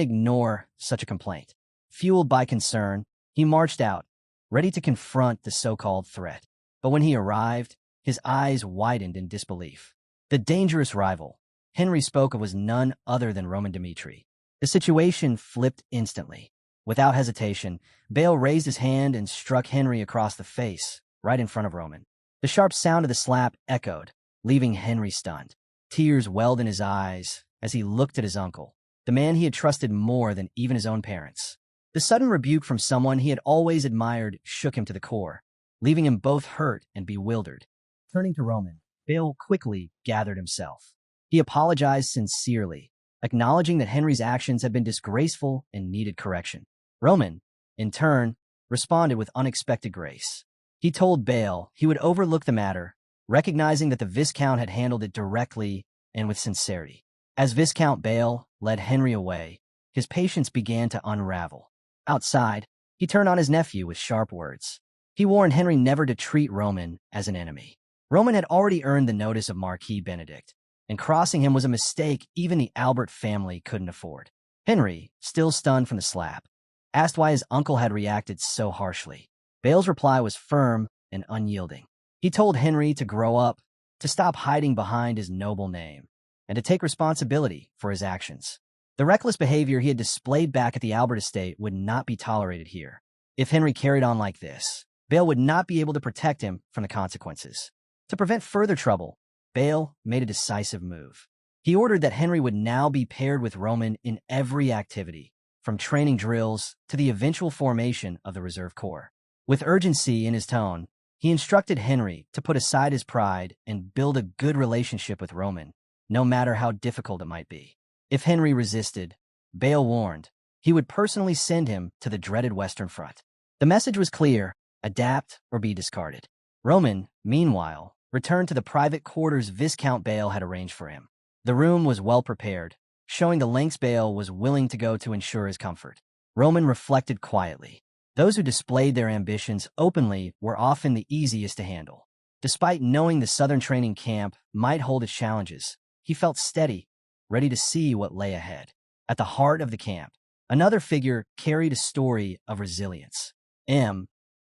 ignore such a complaint. Fueled by concern, he marched out, ready to confront the so-called threat. But when he arrived, his eyes widened in disbelief. The dangerous rival Henry spoke of was none other than Roman Dimitri. The situation flipped instantly. Without hesitation, Bale raised his hand and struck Henry across the face, right in front of Roman. The sharp sound of the slap echoed, leaving Henry stunned. Tears welled in his eyes as he looked at his uncle, the man he had trusted more than even his own parents. The sudden rebuke from someone he had always admired shook him to the core, leaving him both hurt and bewildered. Turning to Roman, Bale quickly gathered himself. He apologized sincerely, acknowledging that Henry's actions had been disgraceful and needed correction. Roman, in turn, responded with unexpected grace. He told Bale he would overlook the matter, recognizing that the Viscount had handled it directly and with sincerity. As Viscount Bale led Henry away, his patience began to unravel. Outside, he turned on his nephew with sharp words. He warned Henry never to treat Roman as an enemy. Roman had already earned the notice of Marquis Benedict, and crossing him was a mistake even the Albert family couldn't afford. Henry, still stunned from the slap, asked why his uncle had reacted so harshly. Bale's reply was firm and unyielding. He told Henry to grow up, to stop hiding behind his noble name, and to take responsibility for his actions. The reckless behavior he had displayed back at the Albert estate would not be tolerated here. If Henry carried on like this, Bale would not be able to protect him from the consequences. To prevent further trouble, Bale made a decisive move. He ordered that Henry would now be paired with Roman in every activity, from training drills to the eventual formation of the Reserve Corps. With urgency in his tone, he instructed Henry to put aside his pride and build a good relationship with Roman, no matter how difficult it might be. If Henry resisted, Bale warned, he would personally send him to the dreaded Western Front. The message was clear: adapt or be discarded. Roman, meanwhile, returned to the private quarters Viscount Bale had arranged for him. The room was well prepared, showing the lengths Bale was willing to go to ensure his comfort. Roman reflected quietly. Those who displayed their ambitions openly were often the easiest to handle. Despite knowing the Southern training camp might hold its challenges, he felt steady, ready to see what lay ahead. At the heart of the camp, another figure carried a story of resilience.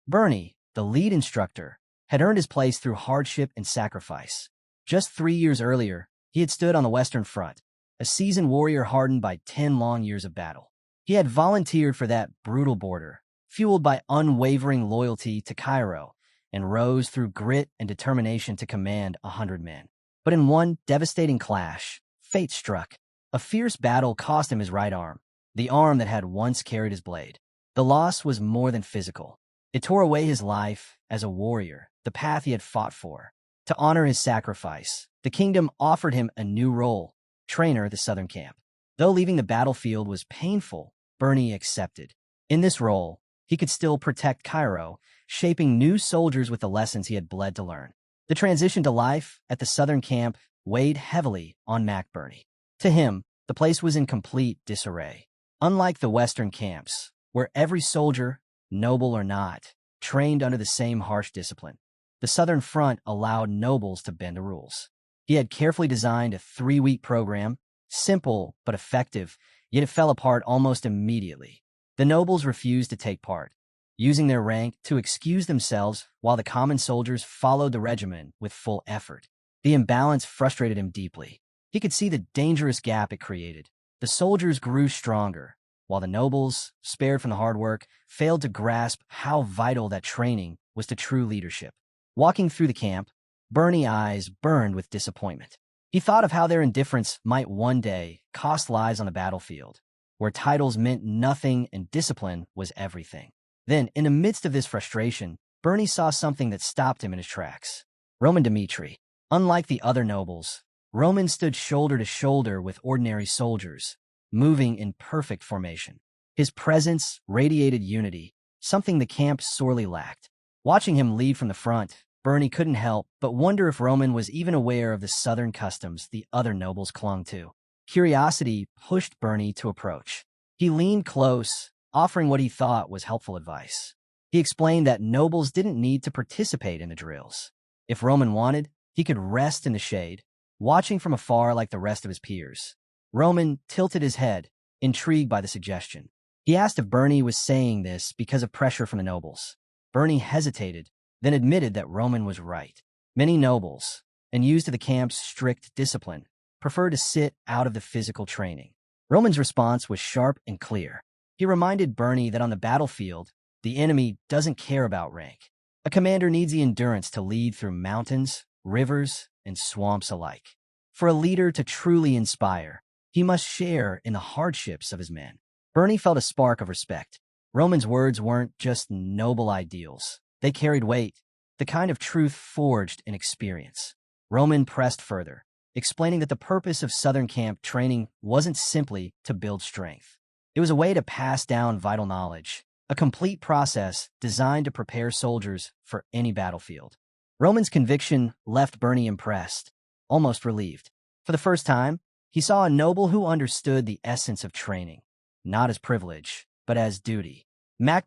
Bernie, the lead instructor, had earned his place through hardship and sacrifice. Just 3 years earlier, he had stood on the Western Front, a seasoned warrior hardened by 10 long years of battle. He had volunteered for that brutal border, fueled by unwavering loyalty to Cairo, and rose through grit and determination to command 100 men. But in one devastating clash, fate struck. A fierce battle cost him his right arm, the arm that had once carried his blade. The loss was more than physical. It tore away his life as a warrior, the path he had fought for. To honor his sacrifice, the kingdom offered him a new role: trainer at the Southern camp. Though leaving the battlefield was painful, Bernie accepted. In this role, he could still protect Cairo, shaping new soldiers with the lessons he had bled to learn. The transition to life at the Southern camp weighed heavily on Bernie. To him, the place was in complete disarray. Unlike the Western camps, where every soldier, noble or not, trained under the same harsh discipline, the Southern Front allowed nobles to bend the rules. He had carefully designed a 3-week program, simple but effective, yet it fell apart almost immediately. The nobles refused to take part, using their rank to excuse themselves while the common soldiers followed the regimen with full effort. The imbalance frustrated him deeply. He could see the dangerous gap it created. The soldiers grew stronger, while the nobles, spared from the hard work, failed to grasp how vital that training was to true leadership. Walking through the camp, Bernie's eyes burned with disappointment. He thought of how their indifference might one day cost lives on the battlefield, where titles meant nothing and discipline was everything. Then, in the midst of this frustration, Bernie saw something that stopped him in his tracks. Roman Dmitri. Unlike the other nobles, Roman stood shoulder to shoulder with ordinary soldiers, moving in perfect formation. His presence radiated unity, something the camp sorely lacked. Watching him lead from the front, Bernie couldn't help but wonder if Roman was even aware of the Southern customs the other nobles clung to. Curiosity pushed Bernie to approach. He leaned close, offering what he thought was helpful advice. He explained that nobles didn't need to participate in the drills. If Roman wanted, he could rest in the shade, watching from afar like the rest of his peers. Roman tilted his head, intrigued by the suggestion. He asked if Bernie was saying this because of pressure from the nobles. Bernie hesitated, then admitted that Roman was right. Many nobles, and used to the camp's strict discipline, preferred to sit out of the physical training. Roman's response was sharp and clear. He reminded Bernie that on the battlefield, the enemy doesn't care about rank. A commander needs the endurance to lead through mountains, rivers, and swamps alike. For a leader to truly inspire, he must share in the hardships of his men. Bernie felt a spark of respect. Roman's words weren't just noble ideals. They carried weight, the kind of truth forged in experience. Roman pressed further, explaining that the purpose of Southern camp training wasn't simply to build strength. It was a way to pass down vital knowledge, a complete process designed to prepare soldiers for any battlefield. Roman's conviction left Bernie impressed, almost relieved. For the first time, he saw a noble who understood the essence of training, not as privilege, but as duty.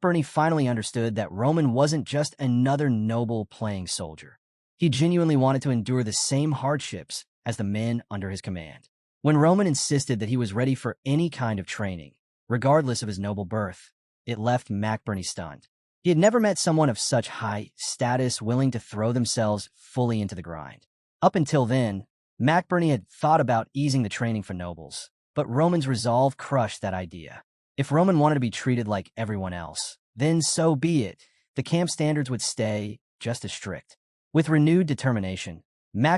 Bernie finally understood that Roman wasn't just another noble playing soldier. He genuinely wanted to endure the same hardships as the men under his command. When Roman insisted that he was ready for any kind of training, regardless of his noble birth, it left Bernie stunned. He had never met someone of such high status willing to throw themselves fully into the grind. Up until then, Bernie had thought about easing the training for nobles, but Roman's resolve crushed that idea. If Roman wanted to be treated like everyone else, then so be it. The camp standards would stay just as strict. With renewed determination,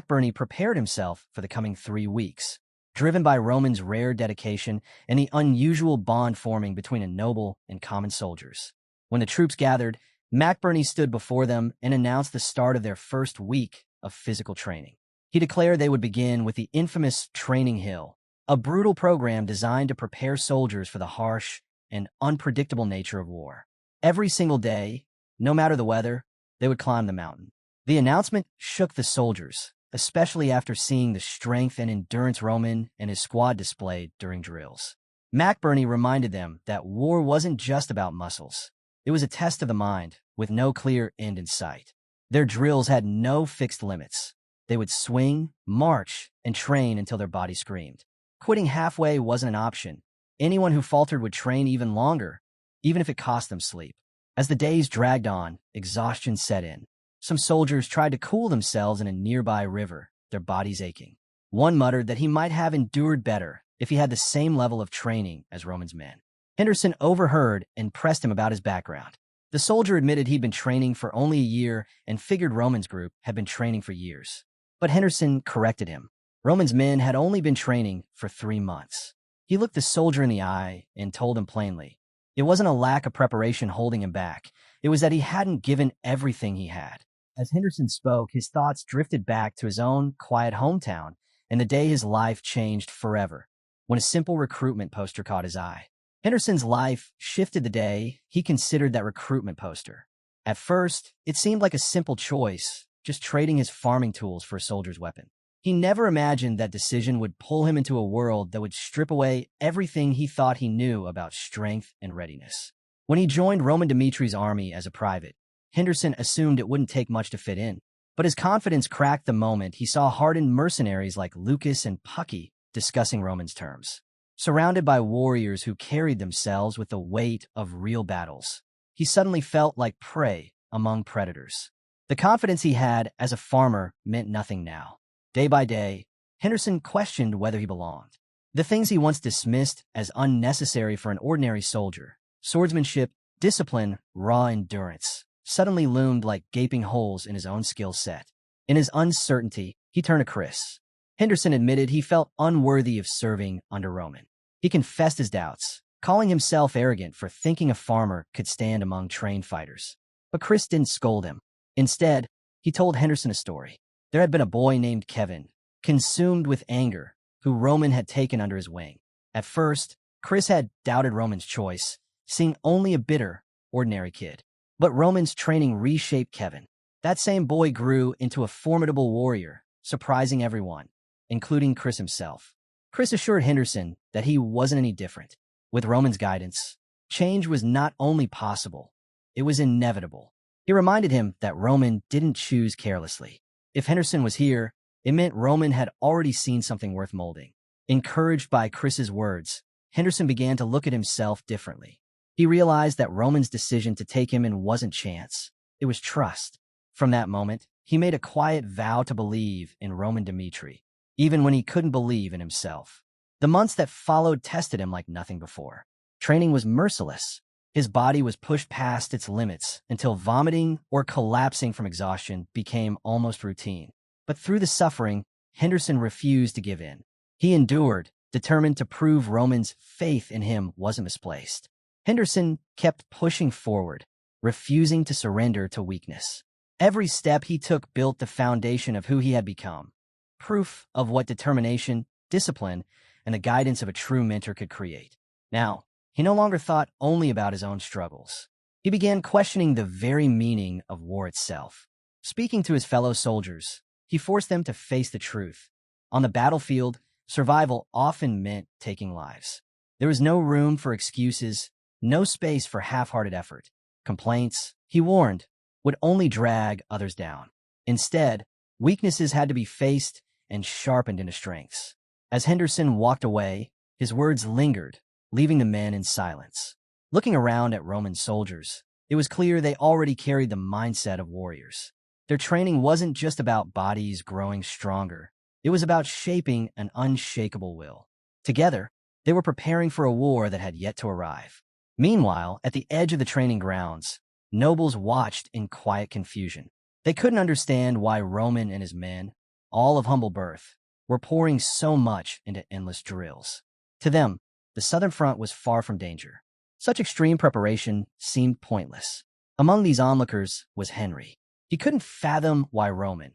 Bernie prepared himself for the coming 3 weeks. driven by Roman's rare dedication and the unusual bond forming between a noble and common soldiers. When the troops gathered, McBurney stood before them and announced the start of their first week of physical training. He declared they would begin with the infamous Training Hill, a brutal program designed to prepare soldiers for the harsh and unpredictable nature of war. Every single day, no matter the weather, they would climb the mountain. The announcement shook the soldiers, especially after seeing the strength and endurance Roman and his squad displayed during drills. McBurney reminded them that war wasn't just about muscles. It was a test of the mind, with no clear end in sight. Their drills had no fixed limits. They would swing, march, and train until their body screamed. Quitting halfway wasn't an option. Anyone who faltered would train even longer, even if it cost them sleep. As the days dragged on, exhaustion set in. Some soldiers tried to cool themselves in a nearby river, their bodies aching. One muttered that he might have endured better if he had the same level of training as Roman's men. Henderson overheard and pressed him about his background. The soldier admitted he'd been training for only a year and figured Roman's group had been training for years. But Henderson corrected him. Roman's men had only been training for 3 months. He looked the soldier in the eye and told him plainly. It wasn't a lack of preparation holding him back. It was that he hadn't given everything he had. As Henderson spoke, his thoughts drifted back to his own quiet hometown and the day his life changed forever, when a simple recruitment poster caught his eye. Henderson's life shifted the day he considered that recruitment poster. At first, it seemed like a simple choice, just trading his farming tools for a soldier's weapon. He never imagined that decision would pull him into a world that would strip away everything he thought he knew about strength and readiness. When he joined Roman Dimitri's army as a private, Henderson assumed it wouldn't take much to fit in. But his confidence cracked the moment he saw hardened mercenaries like Lucas and Pucky discussing Roman's terms. Surrounded by warriors who carried themselves with the weight of real battles, he suddenly felt like prey among predators. The confidence he had as a farmer meant nothing now. Day by day, Henderson questioned whether he belonged. The things he once dismissed as unnecessary for an ordinary soldier, swordsmanship, discipline, raw endurance, suddenly loomed like gaping holes in his own skill set. In his uncertainty, he turned to Chris. Henderson admitted he felt unworthy of serving under Roman. He confessed his doubts, calling himself arrogant for thinking a farmer could stand among trained fighters. But Chris didn't scold him. Instead, he told Henderson a story. There had been a boy named Kevin, consumed with anger, who Roman had taken under his wing. At first, Chris had doubted Roman's choice, seeing only a bitter, ordinary kid. But Roman's training reshaped Kevin. That same boy grew into a formidable warrior, surprising everyone, including Chris himself. Chris assured Henderson that he wasn't any different. With Roman's guidance, change was not only possible, it was inevitable. He reminded him that Roman didn't choose carelessly. If Henderson was here, it meant Roman had already seen something worth molding. Encouraged by Chris's words, Henderson began to look at himself differently. He realized that Roman's decision to take him in wasn't chance. It was trust. From that moment, he made a quiet vow to believe in Roman Dimitri, even when he couldn't believe in himself. The months that followed tested him like nothing before. Training was merciless. His body was pushed past its limits until vomiting or collapsing from exhaustion became almost routine. But through the suffering, Henderson refused to give in. He endured, determined to prove Roman's faith in him wasn't misplaced. Henderson kept pushing forward, refusing to surrender to weakness. Every step he took built the foundation of who he had become, proof of what determination, discipline, and the guidance of a true mentor could create. Now, he no longer thought only about his own struggles. He began questioning the very meaning of war itself. Speaking to his fellow soldiers, he forced them to face the truth. On the battlefield, survival often meant taking lives. There was no room for excuses, no space for half-hearted effort. Complaints, he warned, would only drag others down. Instead, weaknesses had to be faced and sharpened into strengths. As Henderson walked away, his words lingered, leaving the men in silence. Looking around at Roman soldiers, it was clear they already carried the mindset of warriors. Their training wasn't just about bodies growing stronger. It was about shaping an unshakable will. Together, they were preparing for a war that had yet to arrive. Meanwhile, at the edge of the training grounds, nobles watched in quiet confusion. They couldn't understand why Roman and his men, all of humble birth, were pouring so much into endless drills. To them, the southern front was far from danger. Such extreme preparation seemed pointless. Among these onlookers was Henry. He couldn't fathom why Roman,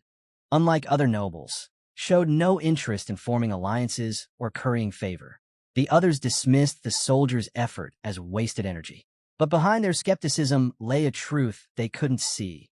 unlike other nobles, showed no interest in forming alliances or currying favor. The others dismissed the soldiers' effort as wasted energy. But behind their skepticism lay a truth they couldn't see.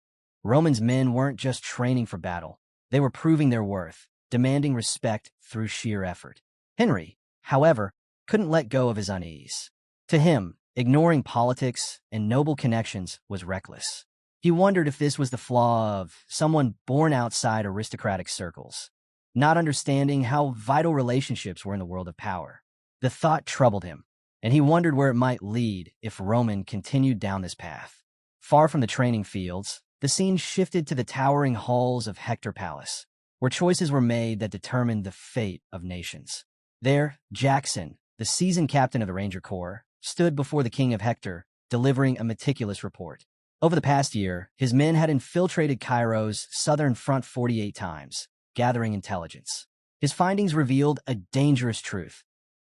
Roman's men weren't just training for battle. They were proving their worth, demanding respect through sheer effort. Henry, however, couldn't let go of his unease. To him, ignoring politics and noble connections was reckless. He wondered if this was the flaw of someone born outside aristocratic circles, not understanding how vital relationships were in the world of power. The thought troubled him, and he wondered where it might lead if Roman continued down this path. Far from the training fields, the scene shifted to the towering halls of Hector Palace, where choices were made that determined the fate of nations. There, Jackson, the seasoned captain of the Ranger Corps, stood before the king of Hector, delivering a meticulous report. Over the past year, his men had infiltrated Cairo's southern front 48 times, gathering intelligence. His findings revealed a dangerous truth.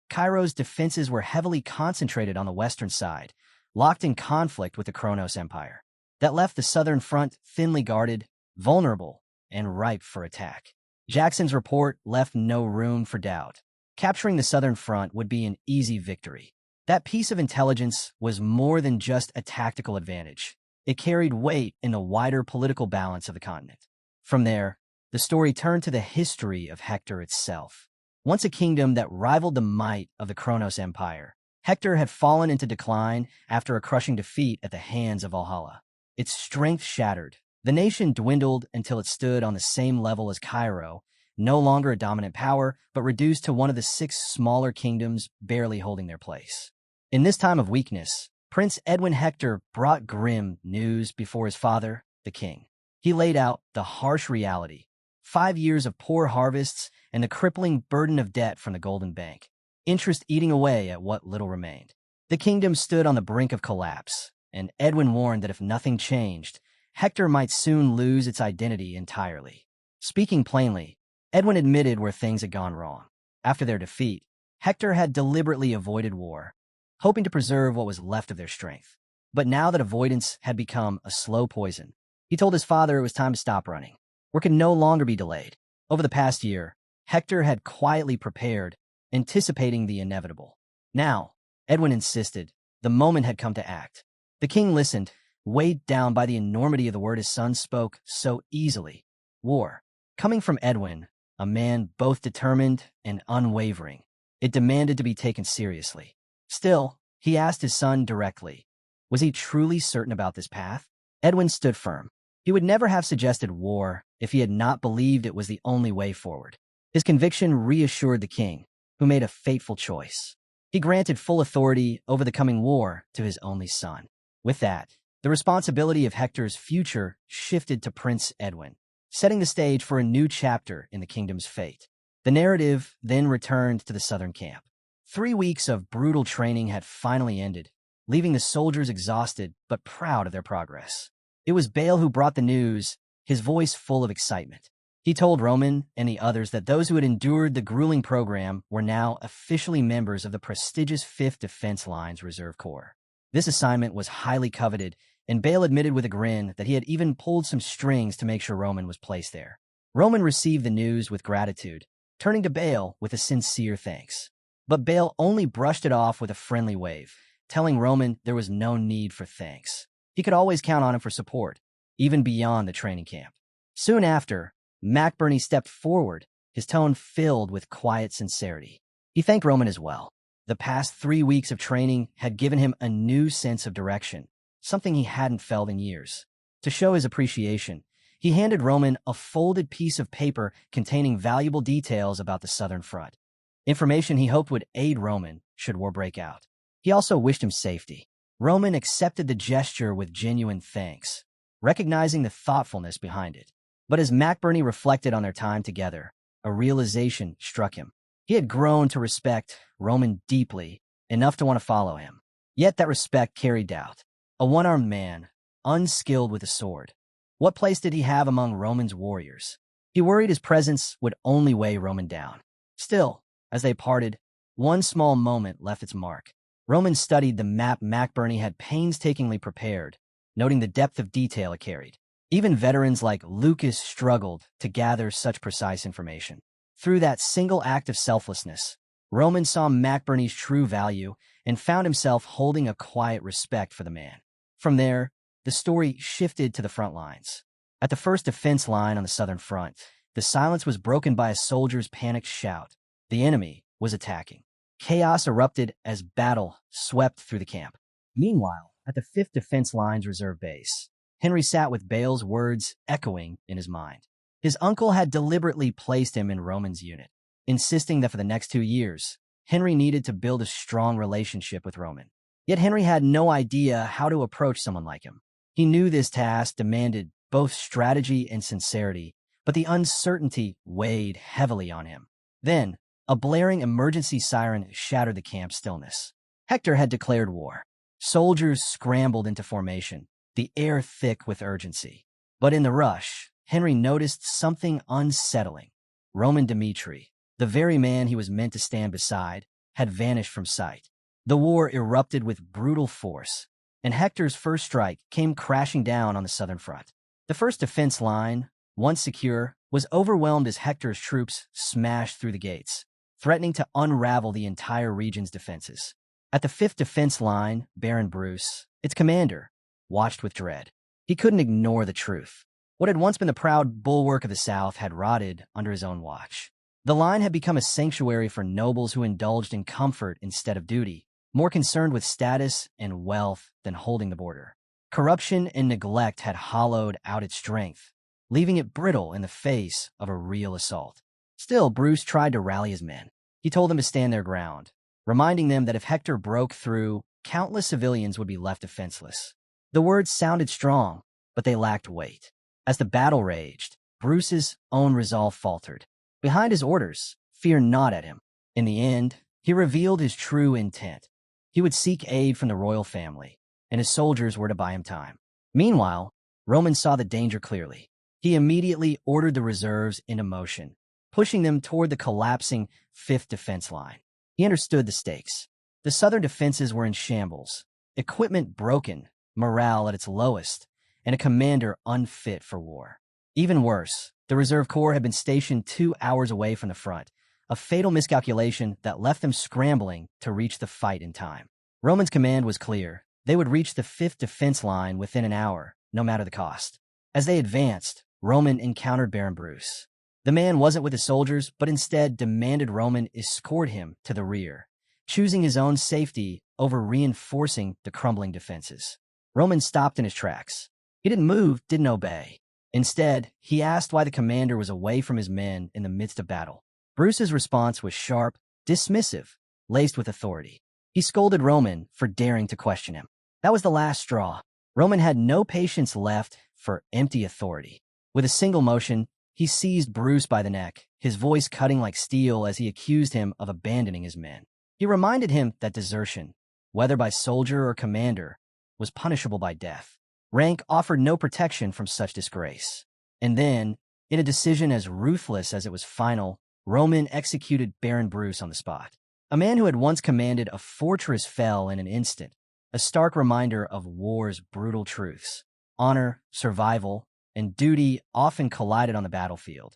Cairo's defenses were heavily concentrated on the western side, locked in conflict with the Kronos Empire. That left the southern front thinly guarded, vulnerable, and ripe for attack. Jackson's report left no room for doubt. Capturing the southern front would be an easy victory. That piece of intelligence was more than just a tactical advantage. It carried weight in the wider political balance of the continent. From there, the story turned to the history of Hector itself. Once a kingdom that rivaled the might of the Kronos Empire, Hector had fallen into decline after a crushing defeat at the hands of Valhalla. Its strength shattered. The nation dwindled until it stood on the same level as Cairo, no longer a dominant power, but reduced to one of the 6 smaller kingdoms barely holding their place. In this time of weakness, Prince Edwin Hector brought grim news before his father, the king. He laid out the harsh reality: 5 years of poor harvests and the crippling burden of debt from the Golden Bank, interest eating away at what little remained. The kingdom stood on the brink of collapse, and Edwin warned that if nothing changed, Hector might soon lose its identity entirely. Speaking plainly, Edwin admitted where things had gone wrong. After their defeat, Hector had deliberately avoided war, hoping to preserve what was left of their strength. But now that avoidance had become a slow poison, he told his father it was time to stop running. War could no longer be delayed. Over the past year, Hector had quietly prepared, anticipating the inevitable. Now, Edwin insisted, the moment had come to act. The king listened, weighed down by the enormity of the word his son spoke so easily. War. Coming from Edwin, a man both determined and unwavering, it demanded to be taken seriously. Still, he asked his son directly, was he truly certain about this path? Edwin stood firm. He would never have suggested war if he had not believed it was the only way forward. His conviction reassured the king, who made a fateful choice. He granted full authority over the coming war to his only son. With that, the responsibility of Hector's future shifted to Prince Edwin, setting the stage for a new chapter in the kingdom's fate. The narrative then returned to the southern camp. 3 weeks of brutal training had finally ended, leaving the soldiers exhausted but proud of their progress. It was Bale who brought the news, his voice full of excitement. He told Roman and the others that those who had endured the grueling program were now officially members of the prestigious 5th Defense Lines Reserve Corps. This assignment was highly coveted, and Bale admitted with a grin that he had even pulled some strings to make sure Roman was placed there. Roman received the news with gratitude, turning to Bale with a sincere thanks. But Bale only brushed it off with a friendly wave, telling Roman there was no need for thanks. He could always count on him for support, even beyond the training camp. Soon after, McBurney stepped forward, his tone filled with quiet sincerity. He thanked Roman as well. The past 3 weeks of training had given him a new sense of direction, something he hadn't felt in years. To show his appreciation, he handed Roman a folded piece of paper containing valuable details about the southern front, information he hoped would aid Roman should war break out. He also wished him safety. Roman accepted the gesture with genuine thanks, recognizing the thoughtfulness behind it. But as McBurney reflected on their time together, a realization struck him. He had grown to respect Roman deeply, enough to want to follow him. Yet that respect carried doubt. A one-armed man, unskilled with a sword. What place did he have among Roman's warriors? He worried his presence would only weigh Roman down. Still, as they parted, one small moment left its mark. Roman studied the map McBurney had painstakingly prepared, noting the depth of detail it carried. Even veterans like Lucas struggled to gather such precise information. Through that single act of selflessness, Roman saw McBurney's true value and found himself holding a quiet respect for the man. From there, the story shifted to the front lines. At the first defense line on the southern front, the silence was broken by a soldier's panicked shout. The enemy was attacking. Chaos erupted as battle swept through the camp. Meanwhile, at the 5th Defense Line's reserve base, Henry sat with Bale's words echoing in his mind. His uncle had deliberately placed him in Roman's unit, insisting that for the next 2 years, Henry needed to build a strong relationship with Roman. Yet Henry had no idea how to approach someone like him. He knew this task demanded both strategy and sincerity, but the uncertainty weighed heavily on him. Then, a blaring emergency siren shattered the camp stillness. Hector had declared war. Soldiers scrambled into formation, the air thick with urgency. But in the rush, Henry noticed something unsettling. Roman Dmitri, the very man he was meant to stand beside, had vanished from sight. The war erupted with brutal force, and Hector's first strike came crashing down on the southern front. The first defense line, once secure, was overwhelmed as Hector's troops smashed through the gates, threatening to unravel the entire region's defenses. At the 5th defense line, Baron Bruce, its commander, watched with dread. He couldn't ignore the truth. What had once been the proud bulwark of the South had rotted under his own watch. The line had become a sanctuary for nobles who indulged in comfort instead of duty, more concerned with status and wealth than holding the border. Corruption and neglect had hollowed out its strength, leaving it brittle in the face of a real assault. Still, Bruce tried to rally his men. He told them to stand their ground, reminding them that if Hector broke through, countless civilians would be left defenseless. The words sounded strong, but they lacked weight. As the battle raged, Bruce's own resolve faltered. Behind his orders, fear gnawed at him. In the end, he revealed his true intent. He would seek aid from the royal family, and his soldiers were to buy him time. Meanwhile, Roman saw the danger clearly. He immediately ordered the reserves into motion, pushing them toward the collapsing 5th defense line. He understood the stakes. The southern defenses were in shambles, equipment broken, morale at its lowest, and a commander unfit for war. Even worse, the reserve corps had been stationed 2 hours away from the front, a fatal miscalculation that left them scrambling to reach the fight in time. Roman's command was clear. They would reach the 5th defense line within an hour, no matter the cost. As they advanced, Roman encountered Baron Bruce. The man wasn't with his soldiers, but instead demanded Roman escort him to the rear, choosing his own safety over reinforcing the crumbling defenses. Roman stopped in his tracks. He didn't move, didn't obey. Instead, he asked why the commander was away from his men in the midst of battle. Bruce's response was sharp, dismissive, laced with authority. He scolded Roman for daring to question him. That was the last straw. Roman had no patience left for empty authority. With a single motion, he seized Bruce by the neck, his voice cutting like steel as he accused him of abandoning his men. He reminded him that desertion, whether by soldier or commander, was punishable by death. Rank offered no protection from such disgrace. And then, in a decision as ruthless as it was final, Roman executed Baron Bruce on the spot. A man who had once commanded a fortress fell in an instant, a stark reminder of war's brutal truths. Honor, survival, and duty often collided on the battlefield,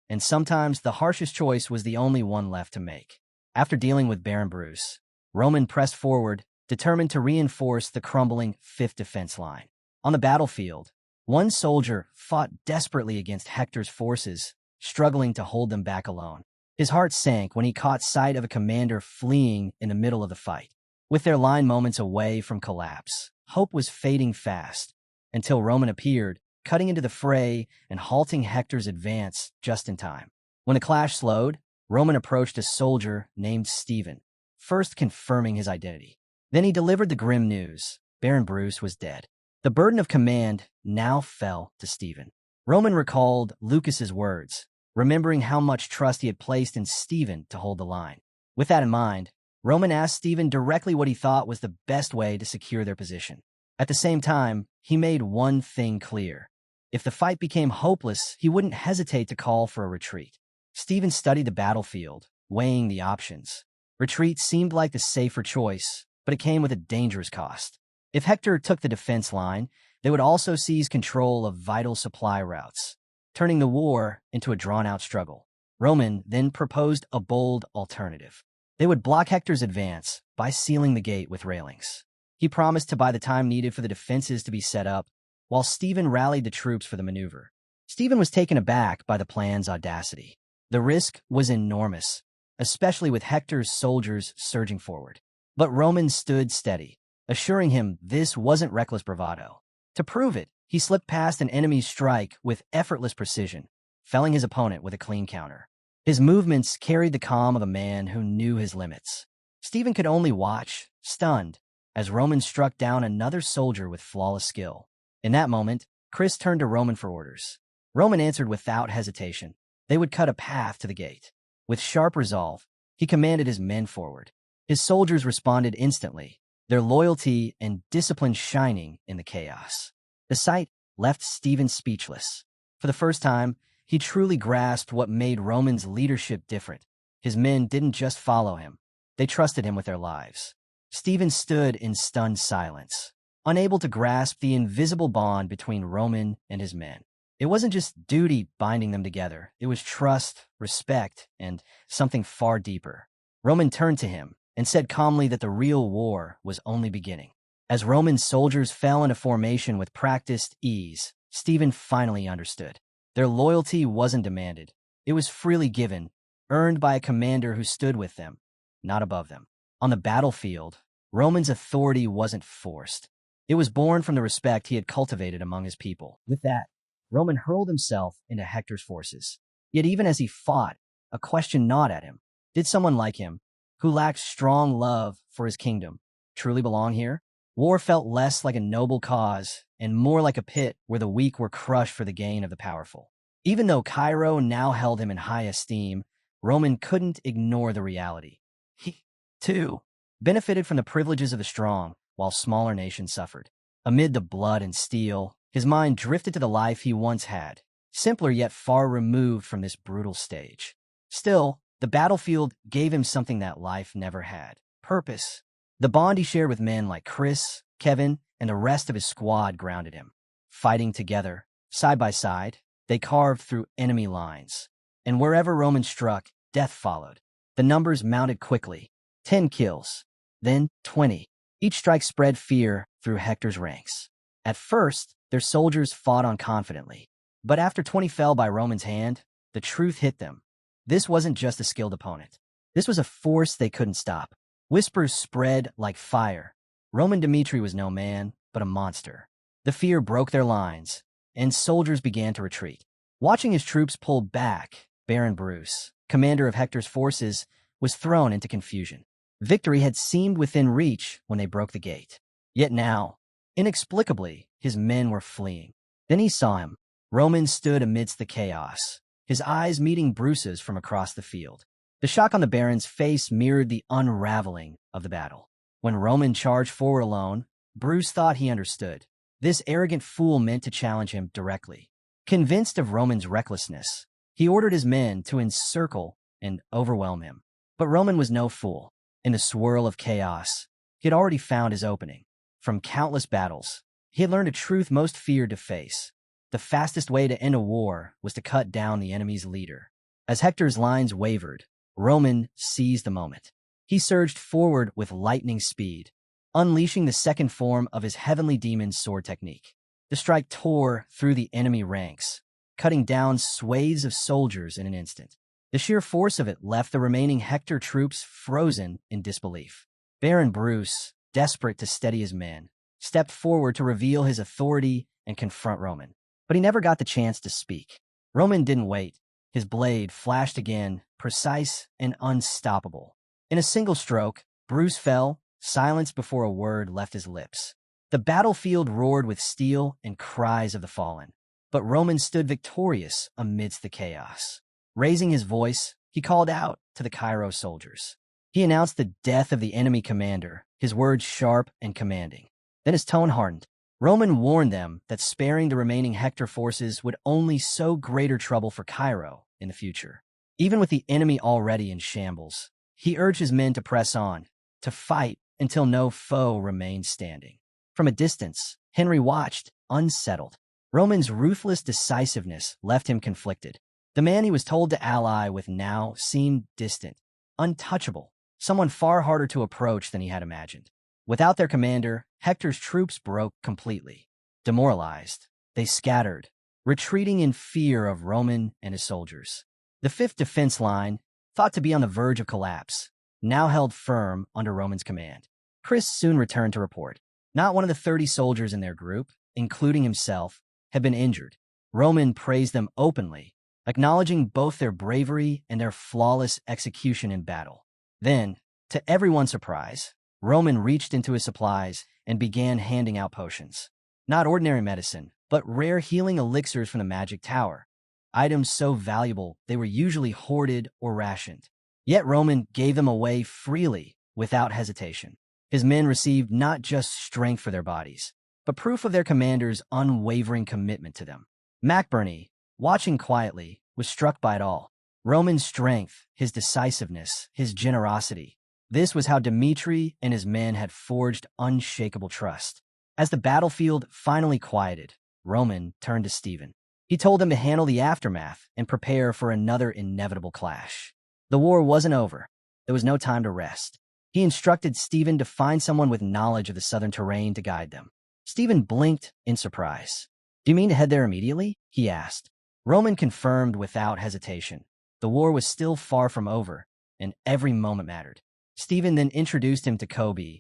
and sometimes the harshest choice was the only one left to make. After dealing with Baron Bruce, Roman pressed forward, determined to reinforce the crumbling 5th defense line. On the battlefield, one soldier fought desperately against Hector's forces, struggling to hold them back alone. His heart sank when he caught sight of a commander fleeing in the middle of the fight. With their line moments away from collapse, hope was fading fast, until Roman appeared, cutting into the fray and halting Hector's advance just in time. When the clash slowed, Roman approached a soldier named Stephen, first confirming his identity. Then he delivered the grim news: Baron Bruce was dead. The burden of command now fell to Stephen. Roman recalled Lucas's words, remembering how much trust he had placed in Stephen to hold the line. With that in mind, Roman asked Stephen directly what he thought was the best way to secure their position. At the same time, he made one thing clear: If the fight became hopeless, he wouldn't hesitate to call for a retreat. Stephen studied the battlefield, weighing the options. Retreat seemed like the safer choice, but it came with a dangerous cost. If Hector took the defense line, they would also seize control of vital supply routes, turning the war into a drawn-out struggle. Roman then proposed a bold alternative. They would block Hector's advance by sealing the gate with railings. He promised to buy the time needed for the defenses to be set up, while Stephen rallied the troops for the maneuver. Stephen was taken aback by the plan's audacity. The risk was enormous, especially with Hector's soldiers surging forward. But Roman stood steady, assuring him this wasn't reckless bravado. To prove it, he slipped past an enemy's strike with effortless precision, felling his opponent with a clean counter. His movements carried the calm of a man who knew his limits. Stephen could only watch, stunned, as Roman struck down another soldier with flawless skill. In that moment, Chris turned to Roman for orders. Roman answered without hesitation. They would cut a path to the gate. With sharp resolve, he commanded his men forward. His soldiers responded instantly, their loyalty and discipline shining in the chaos. The sight left Stephen speechless. For the first time, he truly grasped what made Roman's leadership different. His men didn't just follow him. They trusted him with their lives. Stephen stood in stunned silence, unable to grasp the invisible bond between Roman and his men. It wasn't just duty binding them together. It was trust, respect, and something far deeper. Roman turned to him and said calmly that the real war was only beginning. As Roman soldiers fell into formation with practiced ease, Stephen finally understood. Their loyalty wasn't demanded. It was freely given, earned by a commander who stood with them, not above them. On the battlefield, Roman's authority wasn't forced. It was born from the respect he had cultivated among his people. With that, Roman hurled himself into Hector's forces. Yet even as he fought, a question gnawed at him. Did someone like him, who lacked strong love for his kingdom, truly belong here? War felt less like a noble cause and more like a pit where the weak were crushed for the gain of the powerful. Even though Cairo now held him in high esteem, Roman couldn't ignore the reality. He, too, benefited from the privileges of the strong, while smaller nations suffered. Amid the blood and steel, his mind drifted to the life he once had, simpler yet far removed from this brutal stage. Still, the battlefield gave him something that life never had: purpose. The bond he shared with men like Chris, Kevin, and the rest of his squad grounded him. Fighting together, side by side, they carved through enemy lines. And wherever Roman struck, death followed. The numbers mounted quickly. 10 kills, then 20. Each strike spread fear through Hector's ranks. At first, their soldiers fought on confidently. But after 20 fell by Roman's hand, the truth hit them. This wasn't just a skilled opponent. This was a force they couldn't stop. Whispers spread like fire. Roman Dmitri was no man, but a monster. The fear broke their lines, and soldiers began to retreat. Watching his troops pull back, Baron Bruce, commander of Hector's forces, was thrown into confusion. Victory had seemed within reach when they broke the gate. Yet now, inexplicably, his men were fleeing. Then he saw him. Roman stood amidst the chaos, his eyes meeting Bruce's from across the field. The shock on the Baron's face mirrored the unraveling of the battle. When Roman charged forward alone, Bruce thought he understood. This arrogant fool meant to challenge him directly. Convinced of Roman's recklessness, he ordered his men to encircle and overwhelm him. But Roman was no fool. In the swirl of chaos, he had already found his opening. From countless battles, he had learned a truth most feared to face. The fastest way to end a war was to cut down the enemy's leader. As Hector's lines wavered, Roman seized the moment. He surged forward with lightning speed, unleashing the second form of his heavenly demon's sword technique. The strike tore through the enemy ranks, cutting down swathes of soldiers in an instant. The sheer force of it left the remaining Hector troops frozen in disbelief. Baron Bruce, desperate to steady his men, stepped forward to reveal his authority and confront Roman. But he never got the chance to speak. Roman didn't wait. His blade flashed again, precise and unstoppable. In a single stroke, Bruce fell, silenced before a word left his lips. The battlefield roared with steel and cries of the fallen. But Roman stood victorious amidst the chaos. Raising his voice, he called out to the Cairo soldiers. He announced the death of the enemy commander, his words sharp and commanding. Then his tone hardened. Roman warned them that sparing the remaining Hector forces would only sow greater trouble for Cairo in the future. Even with the enemy already in shambles, he urged his men to press on, to fight until no foe remained standing. From a distance, Henry watched, unsettled. Roman's ruthless decisiveness left him conflicted. The man he was told to ally with now seemed distant, untouchable, someone far harder to approach than he had imagined. Without their commander, Hector's troops broke completely. Demoralized, they scattered, retreating in fear of Roman and his soldiers. The fifth defense line, thought to be on the verge of collapse, now held firm under Roman's command. Chris soon returned to report. Not one of the 30 soldiers in their group, including himself, had been injured. Roman praised them openly, acknowledging both their bravery and their flawless execution in battle. Then, to everyone's surprise, Roman reached into his supplies and began handing out potions. Not ordinary medicine, but rare healing elixirs from the magic tower. Items so valuable they were usually hoarded or rationed. Yet Roman gave them away freely, without hesitation. His men received not just strength for their bodies, but proof of their commander's unwavering commitment to them. McBurney, watching quietly, was struck by it all. Roman's strength, his decisiveness, his generosity. This was how Dmitri and his men had forged unshakable trust. As the battlefield finally quieted, Roman turned to Stephen. He told him to handle the aftermath and prepare for another inevitable clash. The war wasn't over. There was no time to rest. He instructed Stephen to find someone with knowledge of the southern terrain to guide them. Stephen blinked in surprise. "Do you mean to head there immediately?" he asked. Roman confirmed without hesitation. The war was still far from over, and every moment mattered. Stephen then introduced him to Kobe,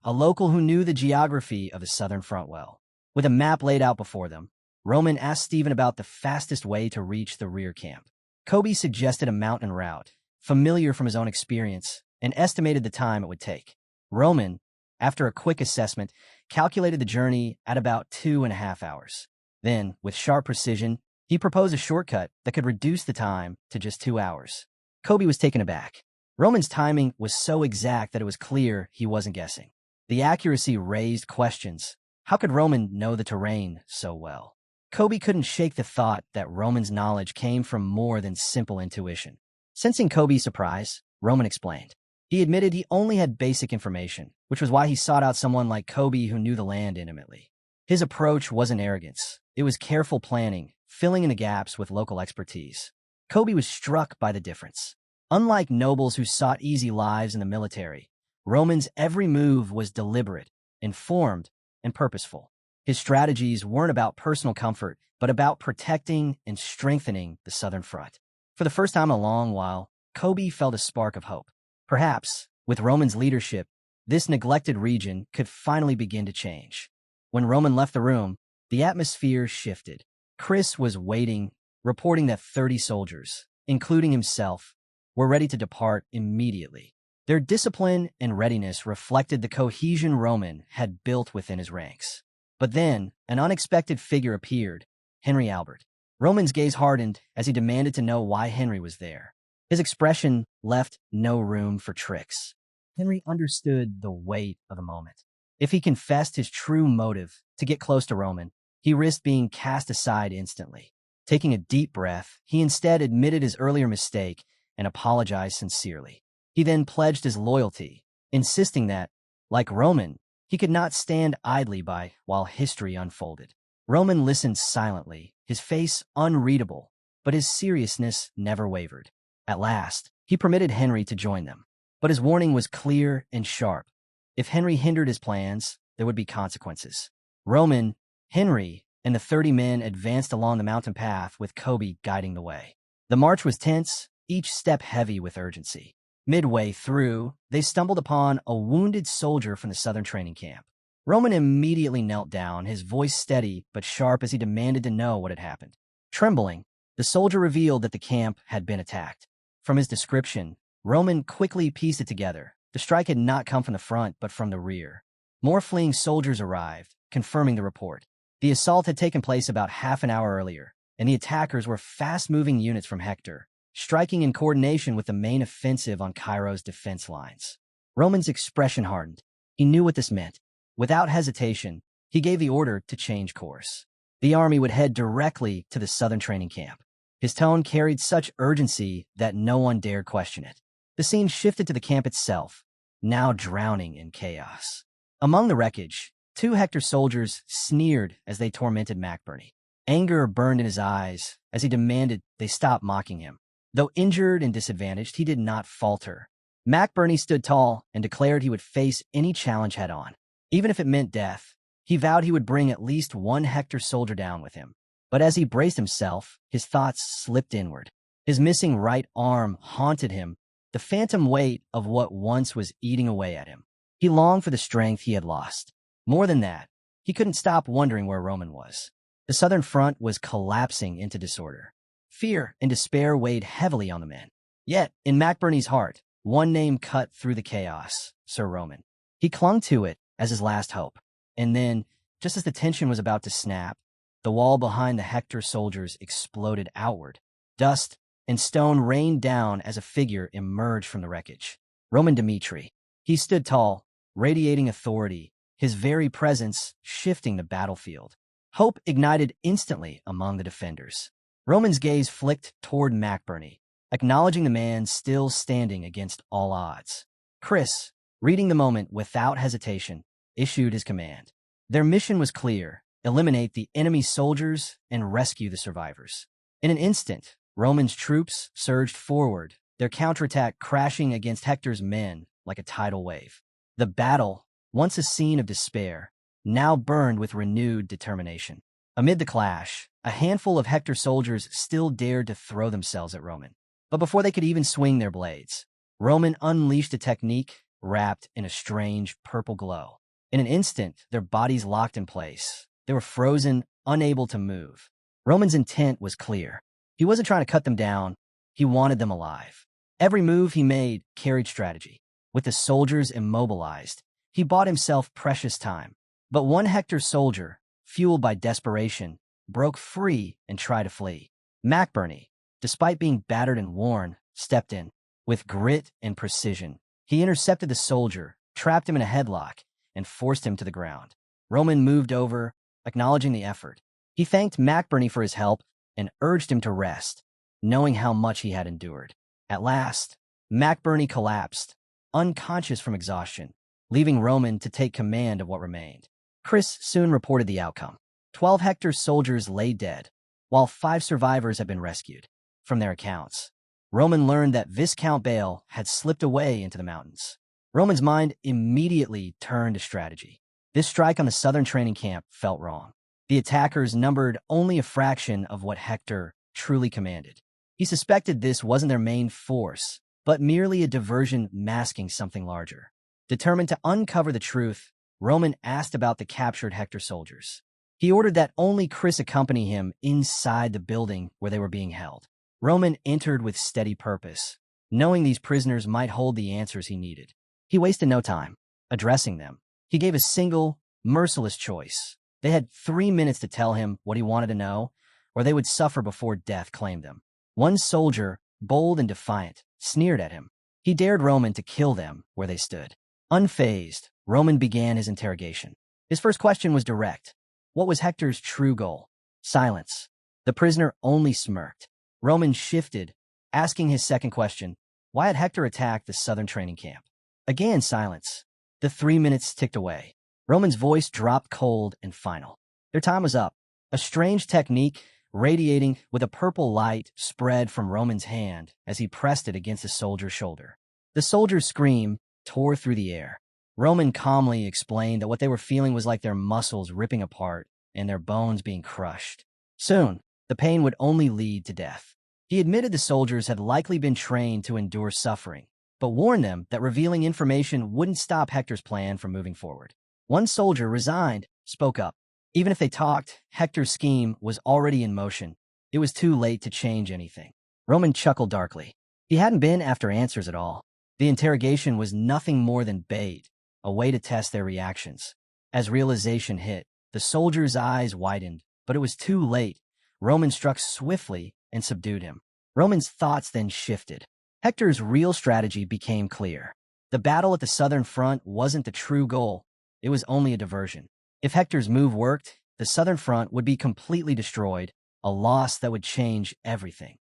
a local who knew the geography of the southern front well. With a map laid out before them, Roman asked Stephen about the fastest way to reach the rear camp. Kobe suggested a mountain route, familiar from his own experience, and estimated the time it would take. Roman, after a quick assessment, calculated the journey at about 2.5 hours. Then, with sharp precision, he proposed a shortcut that could reduce the time to just 2 hours. Kobe was taken aback. Roman's timing was so exact that it was clear he wasn't guessing. The accuracy raised questions. How could Roman know the terrain so well? Kobe couldn't shake the thought that Roman's knowledge came from more than simple intuition. Sensing Kobe's surprise, Roman explained. He admitted he only had basic information, which was why he sought out someone like Kobe who knew the land intimately. His approach wasn't arrogance. It was careful planning, filling in the gaps with local expertise. Kobe was struck by the difference. Unlike nobles who sought easy lives in the military, Roman's every move was deliberate, informed, and purposeful. His strategies weren't about personal comfort, but about protecting and strengthening the southern front. For the first time in a long while, Kobe felt a spark of hope. Perhaps, with Roman's leadership, this neglected region could finally begin to change. When Roman left the room, the atmosphere shifted. Chris was waiting, reporting that 30 soldiers, including himself, were ready to depart immediately. Their discipline and readiness reflected the cohesion Roman had built within his ranks. But then, an unexpected figure appeared, Henry Albert. Roman's gaze hardened as he demanded to know why Henry was there. His expression left no room for tricks. Henry understood the weight of the moment. If he confessed his true motive to get close to Roman, he risked being cast aside instantly. Taking a deep breath, he instead admitted his earlier mistake and apologized sincerely. He then pledged his loyalty, insisting that, like Roman, he could not stand idly by while history unfolded. Roman listened silently, his face unreadable, but his seriousness never wavered. At last, he permitted Henry to join them. But his warning was clear and sharp. If Henry hindered his plans, there would be consequences. Roman, Henry, and the 30 men advanced along the mountain path with Kobe guiding the way. The march was tense, each step heavy with urgency. Midway through, they stumbled upon a wounded soldier from the southern training camp. Roman immediately knelt down, his voice steady but sharp as he demanded to know what had happened. Trembling, the soldier revealed that the camp had been attacked. From his description, Roman quickly pieced it together. The strike had not come from the front, but from the rear. More fleeing soldiers arrived, confirming the report. The assault had taken place about half an hour earlier, and the attackers were fast-moving units from Hector, striking in coordination with the main offensive on Cairo's defense lines. Roman's expression hardened. He knew what this meant. Without hesitation, he gave the order to change course. The army would head directly to the southern training camp. His tone carried such urgency that no one dared question it. The scene shifted to the camp itself, now drowning in chaos. Among the wreckage, 2 Hector soldiers sneered as they tormented McBurney. Anger burned in his eyes as he demanded they stop mocking him. Though injured and disadvantaged, he did not falter. McBurney stood tall and declared he would face any challenge head-on. Even if it meant death, he vowed he would bring at least 1 Hector soldier down with him. But as he braced himself, his thoughts slipped inward. His missing right arm haunted him, the phantom weight of what once was eating away at him. He longed for the strength he had lost. More than that, he couldn't stop wondering where Roman was. The southern front was collapsing into disorder. Fear and despair weighed heavily on the men. Yet, in McBurney's heart, one name cut through the chaos: Sir Roman. He clung to it as his last hope. And then, just as the tension was about to snap, the wall behind the Hector soldiers exploded outward. Dust and stone rained down as a figure emerged from the wreckage. Roman Dmitri. He stood tall, radiating authority, his very presence shifting the battlefield. Hope ignited instantly among the defenders. Roman's gaze flicked toward McBurney, acknowledging the man still standing against all odds. Chris, reading the moment without hesitation, issued his command. Their mission was clear: eliminate the enemy soldiers and rescue the survivors. In an instant, Roman's troops surged forward, their counterattack crashing against Hector's men like a tidal wave. The battle, once a scene of despair, now burned with renewed determination. Amid the clash, a handful of Hector soldiers still dared to throw themselves at Roman. But before they could even swing their blades, Roman unleashed a technique wrapped in a strange purple glow. In an instant, their bodies locked in place. They were frozen, unable to move. Roman's intent was clear. He wasn't trying to cut them down. He wanted them alive. Every move he made carried strategy. With the soldiers immobilized, he bought himself precious time. But one Hector soldier, fueled by desperation, broke free and tried to flee. McBurney, despite being battered and worn, stepped in. With grit and precision, he intercepted the soldier, trapped him in a headlock, and forced him to the ground. Roman moved over, acknowledging the effort. He thanked McBurney for his help and urged him to rest, knowing how much he had endured. At last, McBurney collapsed, unconscious from exhaustion, leaving Roman to take command of what remained. Chris soon reported the outcome. 12 Hector soldiers lay dead, while 5 survivors had been rescued. From their accounts, Roman learned that Viscount Bale had slipped away into the mountains. Roman's mind immediately turned to strategy. This strike on the southern training camp felt wrong. The attackers numbered only a fraction of what Hector truly commanded. He suspected this wasn't their main force, but merely a diversion masking something larger. Determined to uncover the truth, Roman asked about the captured Hector soldiers. He ordered that only Chris accompany him inside the building where they were being held. Roman entered with steady purpose, knowing these prisoners might hold the answers he needed. He wasted no time addressing them. He gave a single, merciless choice. They had 3 minutes to tell him what he wanted to know, or they would suffer before death claimed them. One soldier, bold and defiant, sneered at him. He dared Roman to kill them where they stood. Unfazed, Roman began his interrogation. His first question was direct. What was Hector's true goal? Silence. The prisoner only smirked. Roman shifted, asking his second question, why had Hector attacked the southern training camp? Again, silence. The 3 minutes ticked away. Roman's voice dropped cold and final. Their time was up. A strange technique, radiating with a purple light, spread from Roman's hand as he pressed it against the soldier's shoulder. The soldier's scream tore through the air. Roman calmly explained that what they were feeling was like their muscles ripping apart and their bones being crushed. Soon, the pain would only lead to death. He admitted the soldiers had likely been trained to endure suffering, but warned them that revealing information wouldn't stop Hector's plan from moving forward. One soldier, resigned, spoke up. Even if they talked, Hector's scheme was already in motion. It was too late to change anything. Roman chuckled darkly. He hadn't been after answers at all. The interrogation was nothing more than bait, a way to test their reactions. As realization hit, the soldier's eyes widened, but it was too late. Roman struck swiftly and subdued him. Roman's thoughts then shifted. Hector's real strategy became clear. The battle at the southern front wasn't the true goal. It was only a diversion. If Hector's move worked, the southern front would be completely destroyed, a loss that would change everything.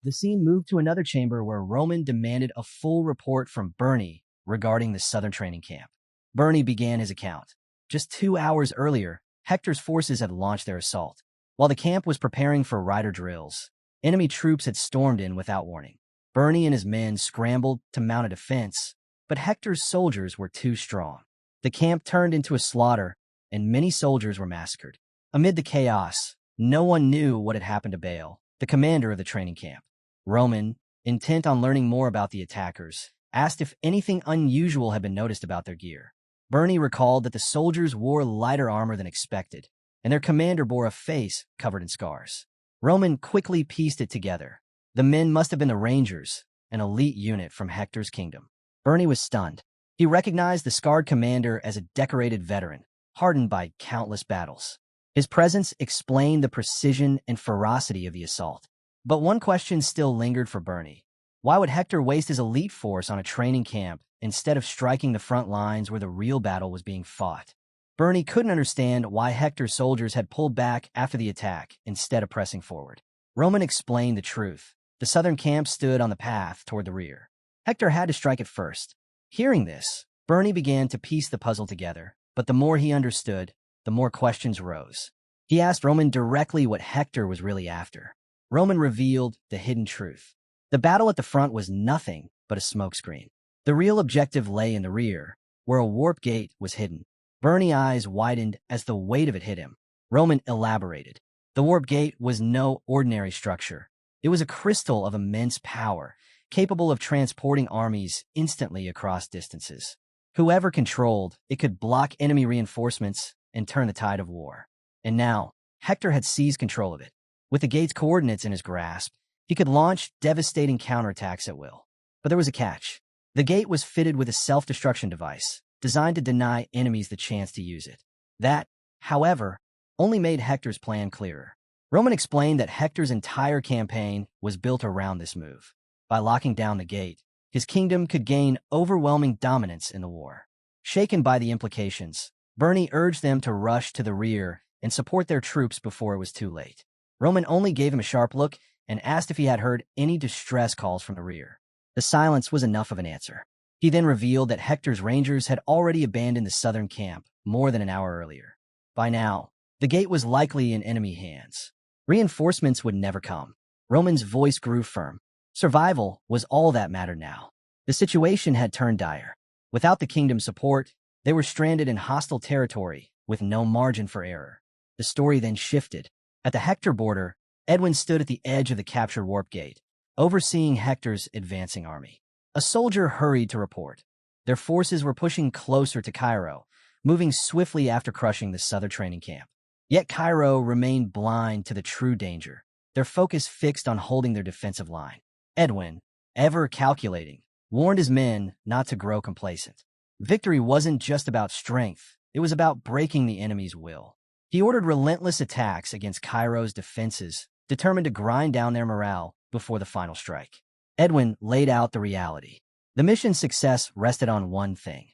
The scene moved to another chamber where Roman demanded a full report from Bernie regarding the southern training camp. Bernie began his account. Just 2 hours earlier, Hector's forces had launched their assault. While the camp was preparing for rider drills, enemy troops had stormed in without warning. Bernie and his men scrambled to mount a defense, but Hector's soldiers were too strong. The camp turned into a slaughter, and many soldiers were massacred. Amid the chaos, no one knew what had happened to Baal, the commander of the training camp. Roman, intent on learning more about the attackers, asked if anything unusual had been noticed about their gear. Bernie recalled that the soldiers wore lighter armor than expected, and their commander bore a face covered in scars. Roman quickly pieced it together. The men must have been the Rangers, an elite unit from Hector's kingdom. Bernie was stunned. He recognized the scarred commander as a decorated veteran, hardened by countless battles. His presence explained the precision and ferocity of the assault. But one question still lingered for Bernie. Why would Hector waste his elite force on a training camp instead of striking the front lines where the real battle was being fought? Bernie couldn't understand why Hector's soldiers had pulled back after the attack instead of pressing forward. Roman explained the truth. The southern camp stood on the path toward the rear. Hector had to strike it first. Hearing this, Bernie began to piece the puzzle together, but the more he understood, the more questions rose. He asked Roman directly what Hector was really after. Roman revealed the hidden truth. The battle at the front was nothing but a smokescreen. The real objective lay in the rear, where a warp gate was hidden. Bernie's eyes widened as the weight of it hit him. Roman elaborated. The warp gate was no ordinary structure. It was a crystal of immense power, capable of transporting armies instantly across distances. Whoever controlled it could block enemy reinforcements and turn the tide of war. And now, Hector had seized control of it. With the gate's coordinates in his grasp, he could launch devastating counterattacks at will. But there was a catch. The gate was fitted with a self-destruction device, designed to deny enemies the chance to use it. That, however, only made Hector's plan clearer. Roman explained that Hector's entire campaign was built around this move. By locking down the gate, his kingdom could gain overwhelming dominance in the war. Shaken by the implications, Bernie urged them to rush to the rear and support their troops before it was too late. Roman only gave him a sharp look and asked if he had heard any distress calls from the rear. The silence was enough of an answer. He then revealed that Hector's Rangers had already abandoned the southern camp more than an hour earlier. By now, the gate was likely in enemy hands. Reinforcements would never come. Roman's voice grew firm. Survival was all that mattered now. The situation had turned dire. Without the kingdom's support, they were stranded in hostile territory with no margin for error. The story then shifted. At the Hector border, Edwin stood at the edge of the captured warp gate, overseeing Hector's advancing army. A soldier hurried to report. Their forces were pushing closer to Cairo, moving swiftly after crushing the southern training camp. Yet Cairo remained blind to the true danger, their focus fixed on holding their defensive line. Edwin, ever calculating, warned his men not to grow complacent. Victory wasn't just about strength, it was about breaking the enemy's will. He ordered relentless attacks against Cairo's defenses, determined to grind down their morale before the final strike. Edwin laid out the reality. The mission's success rested on one thing: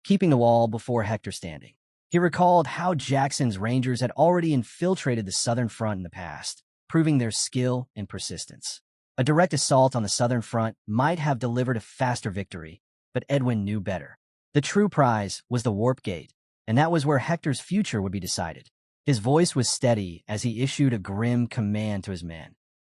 keeping the wall before Hector standing. He recalled how Jackson's Rangers had already infiltrated the southern front in the past, proving their skill and persistence. A direct assault on the southern front might have delivered a faster victory, but Edwin knew better. The true prize was the warp gate, and that was where Hector's future would be decided. His voice was steady as he issued a grim command to his men.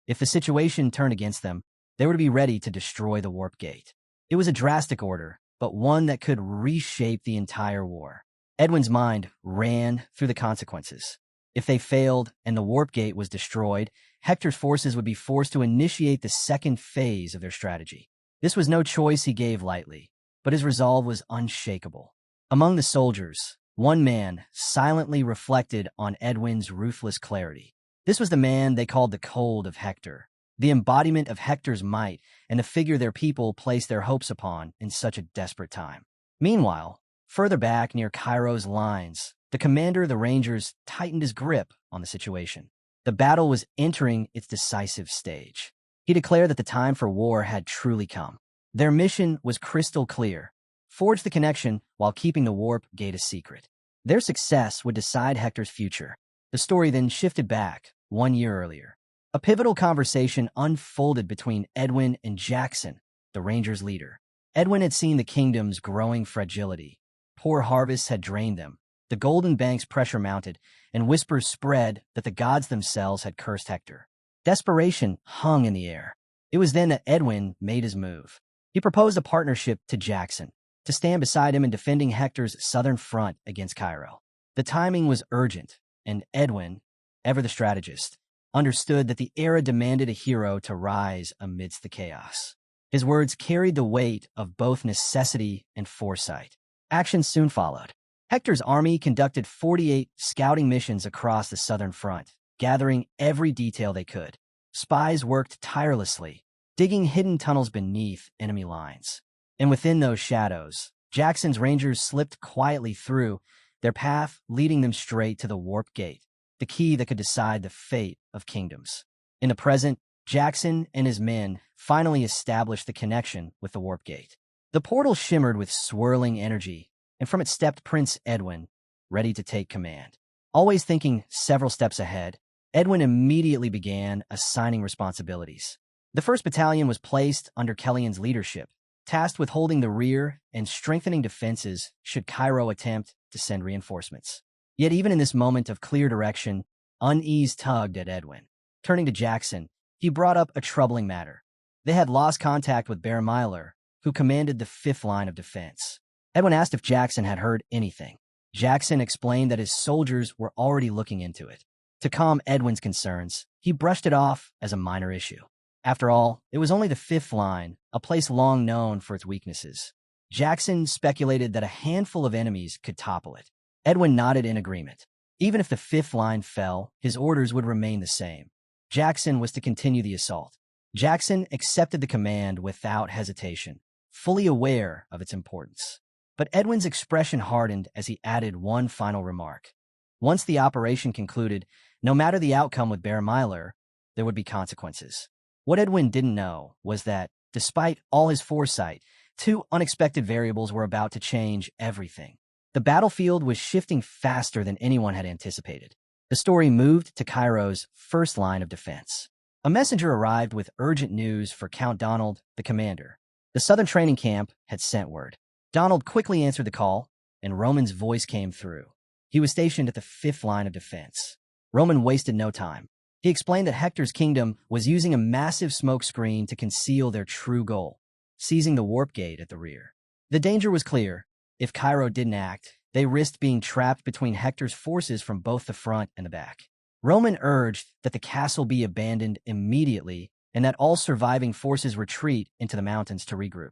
If the situation turned against them, they were to be ready to destroy the warp gate. It was a drastic order, but one that could reshape the entire war. Edwin's mind ran through the consequences. If they failed and the warp gate was destroyed, Hector's forces would be forced to initiate the second phase of their strategy. This was no choice he gave lightly, but his resolve was unshakable. Among the soldiers, one man silently reflected on Edwin's ruthless clarity. This was the man they called the Cold of Hector, the embodiment of Hector's might and the figure their people placed their hopes upon in such a desperate time. Meanwhile, further back near Cairo's lines, the commander of the Rangers tightened his grip on the situation. The battle was entering its decisive stage. He declared that the time for war had truly come. Their mission was crystal clear: forge the connection while keeping the warp gate a secret. Their success would decide Hector's future. The story then shifted back 1 year earlier. A pivotal conversation unfolded between Edwin and Jackson, the Rangers' leader. Edwin had seen the kingdom's growing fragility. Poor harvests had drained them. The Golden Bank's pressure mounted, and whispers spread that the gods themselves had cursed Hector. Desperation hung in the air. It was then that Edwin made his move. He proposed a partnership to Jackson, to stand beside him in defending Hector's southern front against Cairo. The timing was urgent, and Edwin, ever the strategist, understood that the era demanded a hero to rise amidst the chaos. His words carried the weight of both necessity and foresight. Action soon followed. Hector's army conducted 48 scouting missions across the southern front, gathering every detail they could. Spies worked tirelessly, digging hidden tunnels beneath enemy lines. And within those shadows, Jackson's Rangers slipped quietly through, their path leading them straight to the Warp Gate, the key that could decide the fate of kingdoms. In the present, Jackson and his men finally established the connection with the Warp Gate. The portal shimmered with swirling energy, and from it stepped Prince Edwin, ready to take command. Always thinking several steps ahead, Edwin immediately began assigning responsibilities. The 1st Battalion was placed under Kellyan's leadership, tasked with holding the rear and strengthening defenses should Cairo attempt to send reinforcements. Yet even in this moment of clear direction, unease tugged at Edwin. Turning to Jackson, he brought up a troubling matter. They had lost contact with Baron Myler, who commanded the 5th line of defense. Edwin asked if Jackson had heard anything. Jackson explained that his soldiers were already looking into it. To calm Edwin's concerns, he brushed it off as a minor issue. After all, it was only the 5th line, a place long known for its weaknesses. Jackson speculated that a handful of enemies could topple it. Edwin nodded in agreement. Even if the 5th line fell, his orders would remain the same. Jackson was to continue the assault. Jackson accepted the command without hesitation, fully aware of its importance. But Edwin's expression hardened as he added one final remark. Once the operation concluded, no matter the outcome with Baron Myler, there would be consequences. What Edwin didn't know was that, despite all his foresight, 2 unexpected variables were about to change everything. The battlefield was shifting faster than anyone had anticipated. The story moved to Cairo's 1st line of defense. A messenger arrived with urgent news for Count Donald, the commander. The southern training camp had sent word. Donald quickly answered the call, and Roman's voice came through. He was stationed at the 5th line of defense. Roman wasted no time. He explained that Hector's kingdom was using a massive smoke screen to conceal their true goal, seizing the Warp Gate at the rear. The danger was clear. If Cairo didn't act, they risked being trapped between Hector's forces from both the front and the back. Roman urged that the castle be abandoned immediately and that all surviving forces retreat into the mountains to regroup.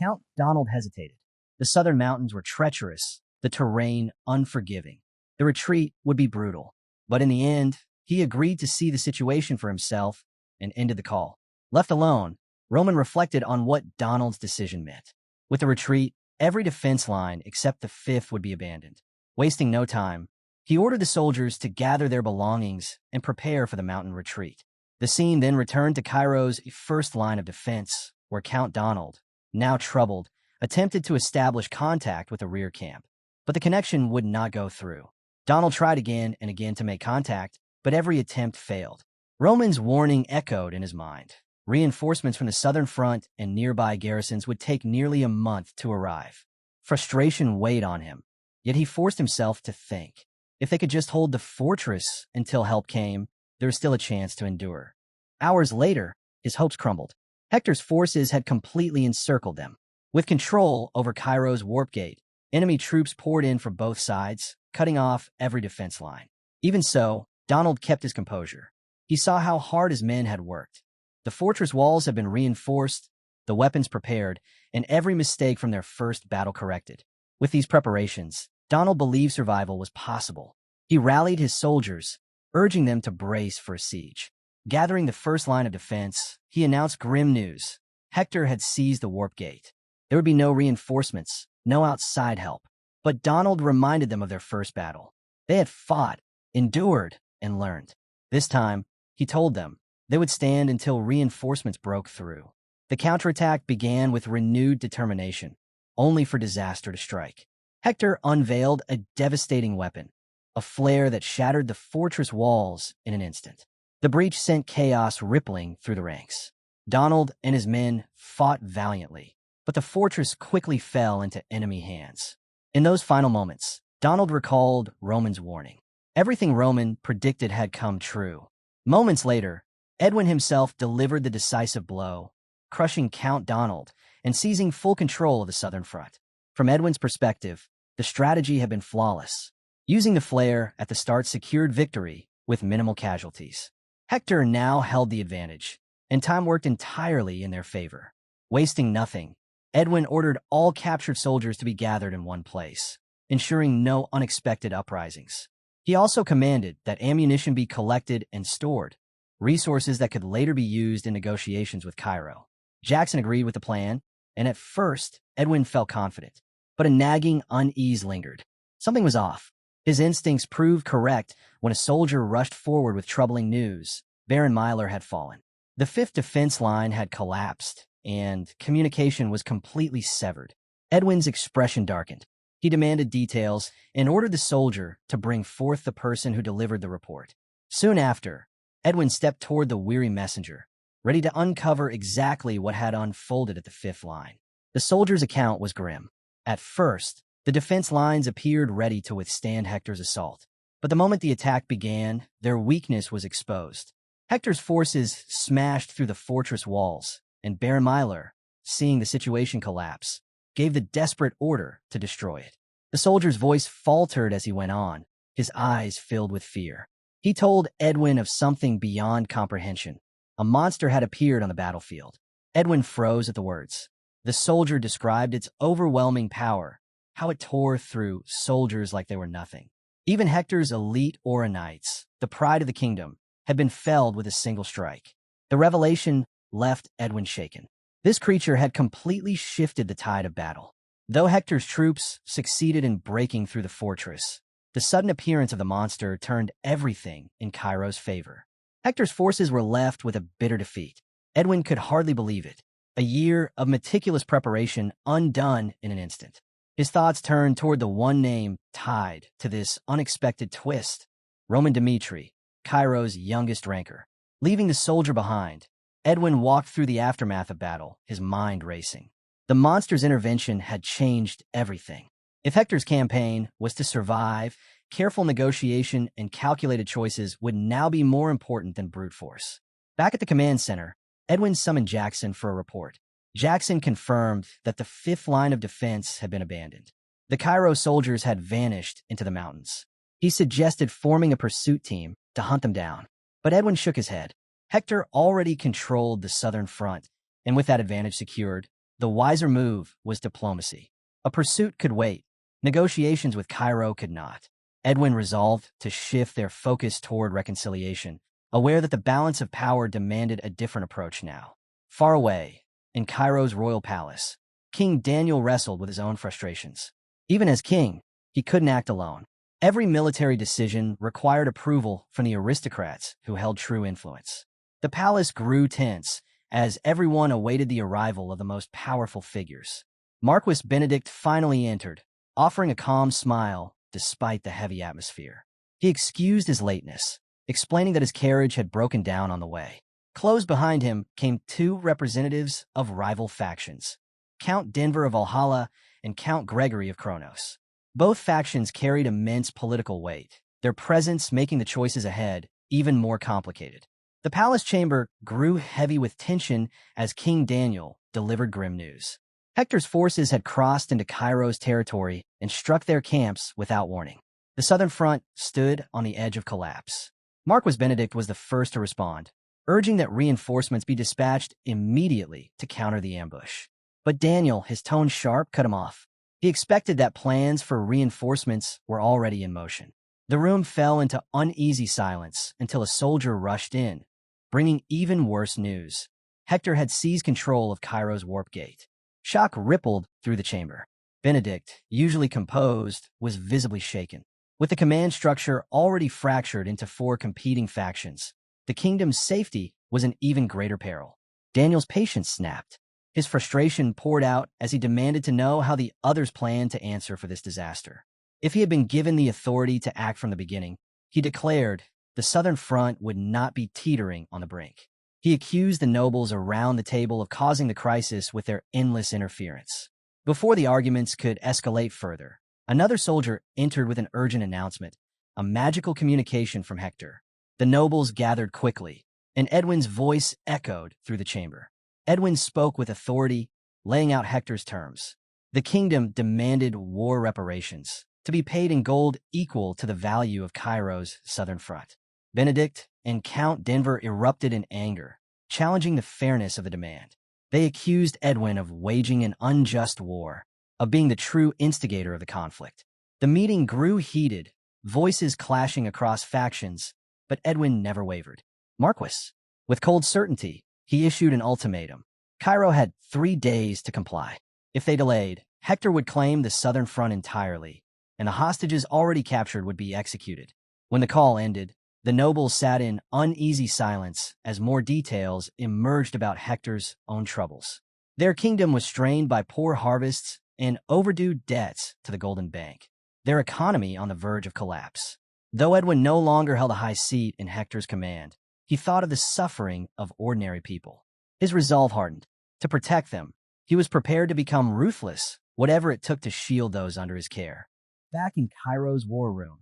Count Donald hesitated. The southern mountains were treacherous, the terrain unforgiving. The retreat would be brutal. But in the end, he agreed to see the situation for himself and ended the call. Left alone, Roman reflected on what Donald's decision meant. With the retreat, every defense line except the 5th would be abandoned. Wasting no time, he ordered the soldiers to gather their belongings and prepare for the mountain retreat. The scene then returned to Cairo's 1st line of defense, where Count Donald, now troubled, attempted to establish contact with the rear camp. But the connection would not go through. Donald tried again and again to make contact, but every attempt failed. Roman's warning echoed in his mind. Reinforcements from the southern front and nearby garrisons would take nearly a month to arrive. Frustration weighed on him, yet he forced himself to think. If they could just hold the fortress until help came, there was still a chance to endure. Hours later, his hopes crumbled. Hector's forces had completely encircled them. With control over Cairo's Warp Gate, enemy troops poured in from both sides, cutting off every defense line. Even so, Donald kept his composure. He saw how hard his men had worked. The fortress walls had been reinforced, the weapons prepared, and every mistake from their first battle corrected. With these preparations, Donald believed survival was possible. He rallied his soldiers, urging them to brace for a siege. Gathering the 1st line of defense, he announced grim news. Hector had seized the Warp Gate. There would be no reinforcements, no outside help. But Donald reminded them of their first battle. They had fought, endured, and learned. This time, he told them, they would stand until reinforcements broke through. The counterattack began with renewed determination, only for disaster to strike. Hector unveiled a devastating weapon, a flare that shattered the fortress walls in an instant. The breach sent chaos rippling through the ranks. Donald and his men fought valiantly, but the fortress quickly fell into enemy hands. In those final moments, Donald recalled Roman's warning. Everything Roman predicted had come true. Moments later, Edwin himself delivered the decisive blow, crushing Count Donald and seizing full control of the southern front. From Edwin's perspective, the strategy had been flawless. Using the flare at the start secured victory with minimal casualties. Hector now held the advantage, and time worked entirely in their favor. Wasting nothing, Edwin ordered all captured soldiers to be gathered in one place, ensuring no unexpected uprisings. He also commanded that ammunition be collected and stored, resources that could later be used in negotiations with Cairo. Jackson agreed with the plan, and at first, Edwin felt confident. But a nagging unease lingered. Something was off. His instincts proved correct when a soldier rushed forward with troubling news. Baron Myler had fallen. The 5th defense line had collapsed, and communication was completely severed. Edwin's expression darkened. He demanded details and ordered the soldier to bring forth the person who delivered the report. Soon after, Edwin stepped toward the weary messenger, ready to uncover exactly what had unfolded at the 5th line. The soldier's account was grim. At first, the defense lines appeared ready to withstand Hector's assault. But the moment the attack began, their weakness was exposed. Hector's forces smashed through the fortress walls, and Baron Myler, seeing the situation collapse, gave the desperate order to destroy it. The soldier's voice faltered as he went on, his eyes filled with fear. He told Edwin of something beyond comprehension. A monster had appeared on the battlefield. Edwin froze at the words. The soldier described its overwhelming power, how it tore through soldiers like they were nothing. Even Hector's elite Aura Knights, the pride of the kingdom, had been felled with a single strike. The revelation left Edwin shaken. This creature had completely shifted the tide of battle. Though Hector's troops succeeded in breaking through the fortress, the sudden appearance of the monster turned everything in Cairo's favor. Hector's forces were left with a bitter defeat. Edwin could hardly believe it. A year of meticulous preparation undone in an instant. His thoughts turned toward the one name tied to this unexpected twist, Roman Dmitri, Cairo's youngest ranker. Leaving the soldier behind, Edwin walked through the aftermath of battle, his mind racing. The monster's intervention had changed everything. If Hector's campaign was to survive, careful negotiation and calculated choices would now be more important than brute force. Back at the command center, Edwin summoned Jackson for a report. Jackson confirmed that the 5th line of defense had been abandoned. The Cairo soldiers had vanished into the mountains. He suggested forming a pursuit team to hunt them down, but Edwin shook his head. Hector already controlled the southern front, and with that advantage secured, the wiser move was diplomacy. A pursuit could wait. Negotiations with Cairo could not. Edwin resolved to shift their focus toward reconciliation, aware that the balance of power demanded a different approach now. Far away, in Cairo's royal palace, King Daniel wrestled with his own frustrations. Even as king, he couldn't act alone. Every military decision required approval from the aristocrats who held true influence. The palace grew tense as everyone awaited the arrival of the most powerful figures. Marquis Benedict finally entered, offering a calm smile despite the heavy atmosphere. He excused his lateness, explaining that his carriage had broken down on the way. Close behind him came 2 representatives of rival factions, Count Denver of Valhalla and Count Gregory of Kronos. Both factions carried immense political weight, their presence making the choices ahead even more complicated. The palace chamber grew heavy with tension as King Daniel delivered grim news. Hector's forces had crossed into Cairo's territory and struck their camps without warning. The southern front stood on the edge of collapse. Marquis Benedict was the first to respond, urging that reinforcements be dispatched immediately to counter the ambush. But Daniel, his tone sharp, cut him off. He expected that plans for reinforcements were already in motion. The room fell into uneasy silence until a soldier rushed in, bringing even worse news. Hector had seized control of Cairo's warp gate. Shock rippled through the chamber. Benedict, usually composed, was visibly shaken. With the command structure already fractured into 4 competing factions, the kingdom's safety was in even greater peril. Daniel's patience snapped. His frustration poured out as he demanded to know how the others planned to answer for this disaster. If he had been given the authority to act from the beginning, he declared the Southern Front would not be teetering on the brink. He accused the nobles around the table of causing the crisis with their endless interference. Before the arguments could escalate further, another soldier entered with an urgent announcement, a magical communication from Hector. The nobles gathered quickly, and Edwin's voice echoed through the chamber. Edwin spoke with authority, laying out Hector's terms. The kingdom demanded war reparations, to be paid in gold equal to the value of Cairo's southern front. Benedict and Count Denver erupted in anger, challenging the fairness of the demand. They accused Edwin of waging an unjust war, of being the true instigator of the conflict. The meeting grew heated, voices clashing across factions, but Edwin never wavered. Marquis, with cold certainty, he issued an ultimatum. Cairo had 3 days to comply. If they delayed, Hector would claim the southern front entirely, and the hostages already captured would be executed. When the call ended, the nobles sat in uneasy silence as more details emerged about Hector's own troubles. Their kingdom was strained by poor harvests and overdue debts to the Golden Bank, their economy on the verge of collapse. Though Edwin no longer held a high seat in Hector's command, he thought of the suffering of ordinary people. His resolve hardened. To protect them, he was prepared to become ruthless, whatever it took to shield those under his care. Back in Cairo's war room,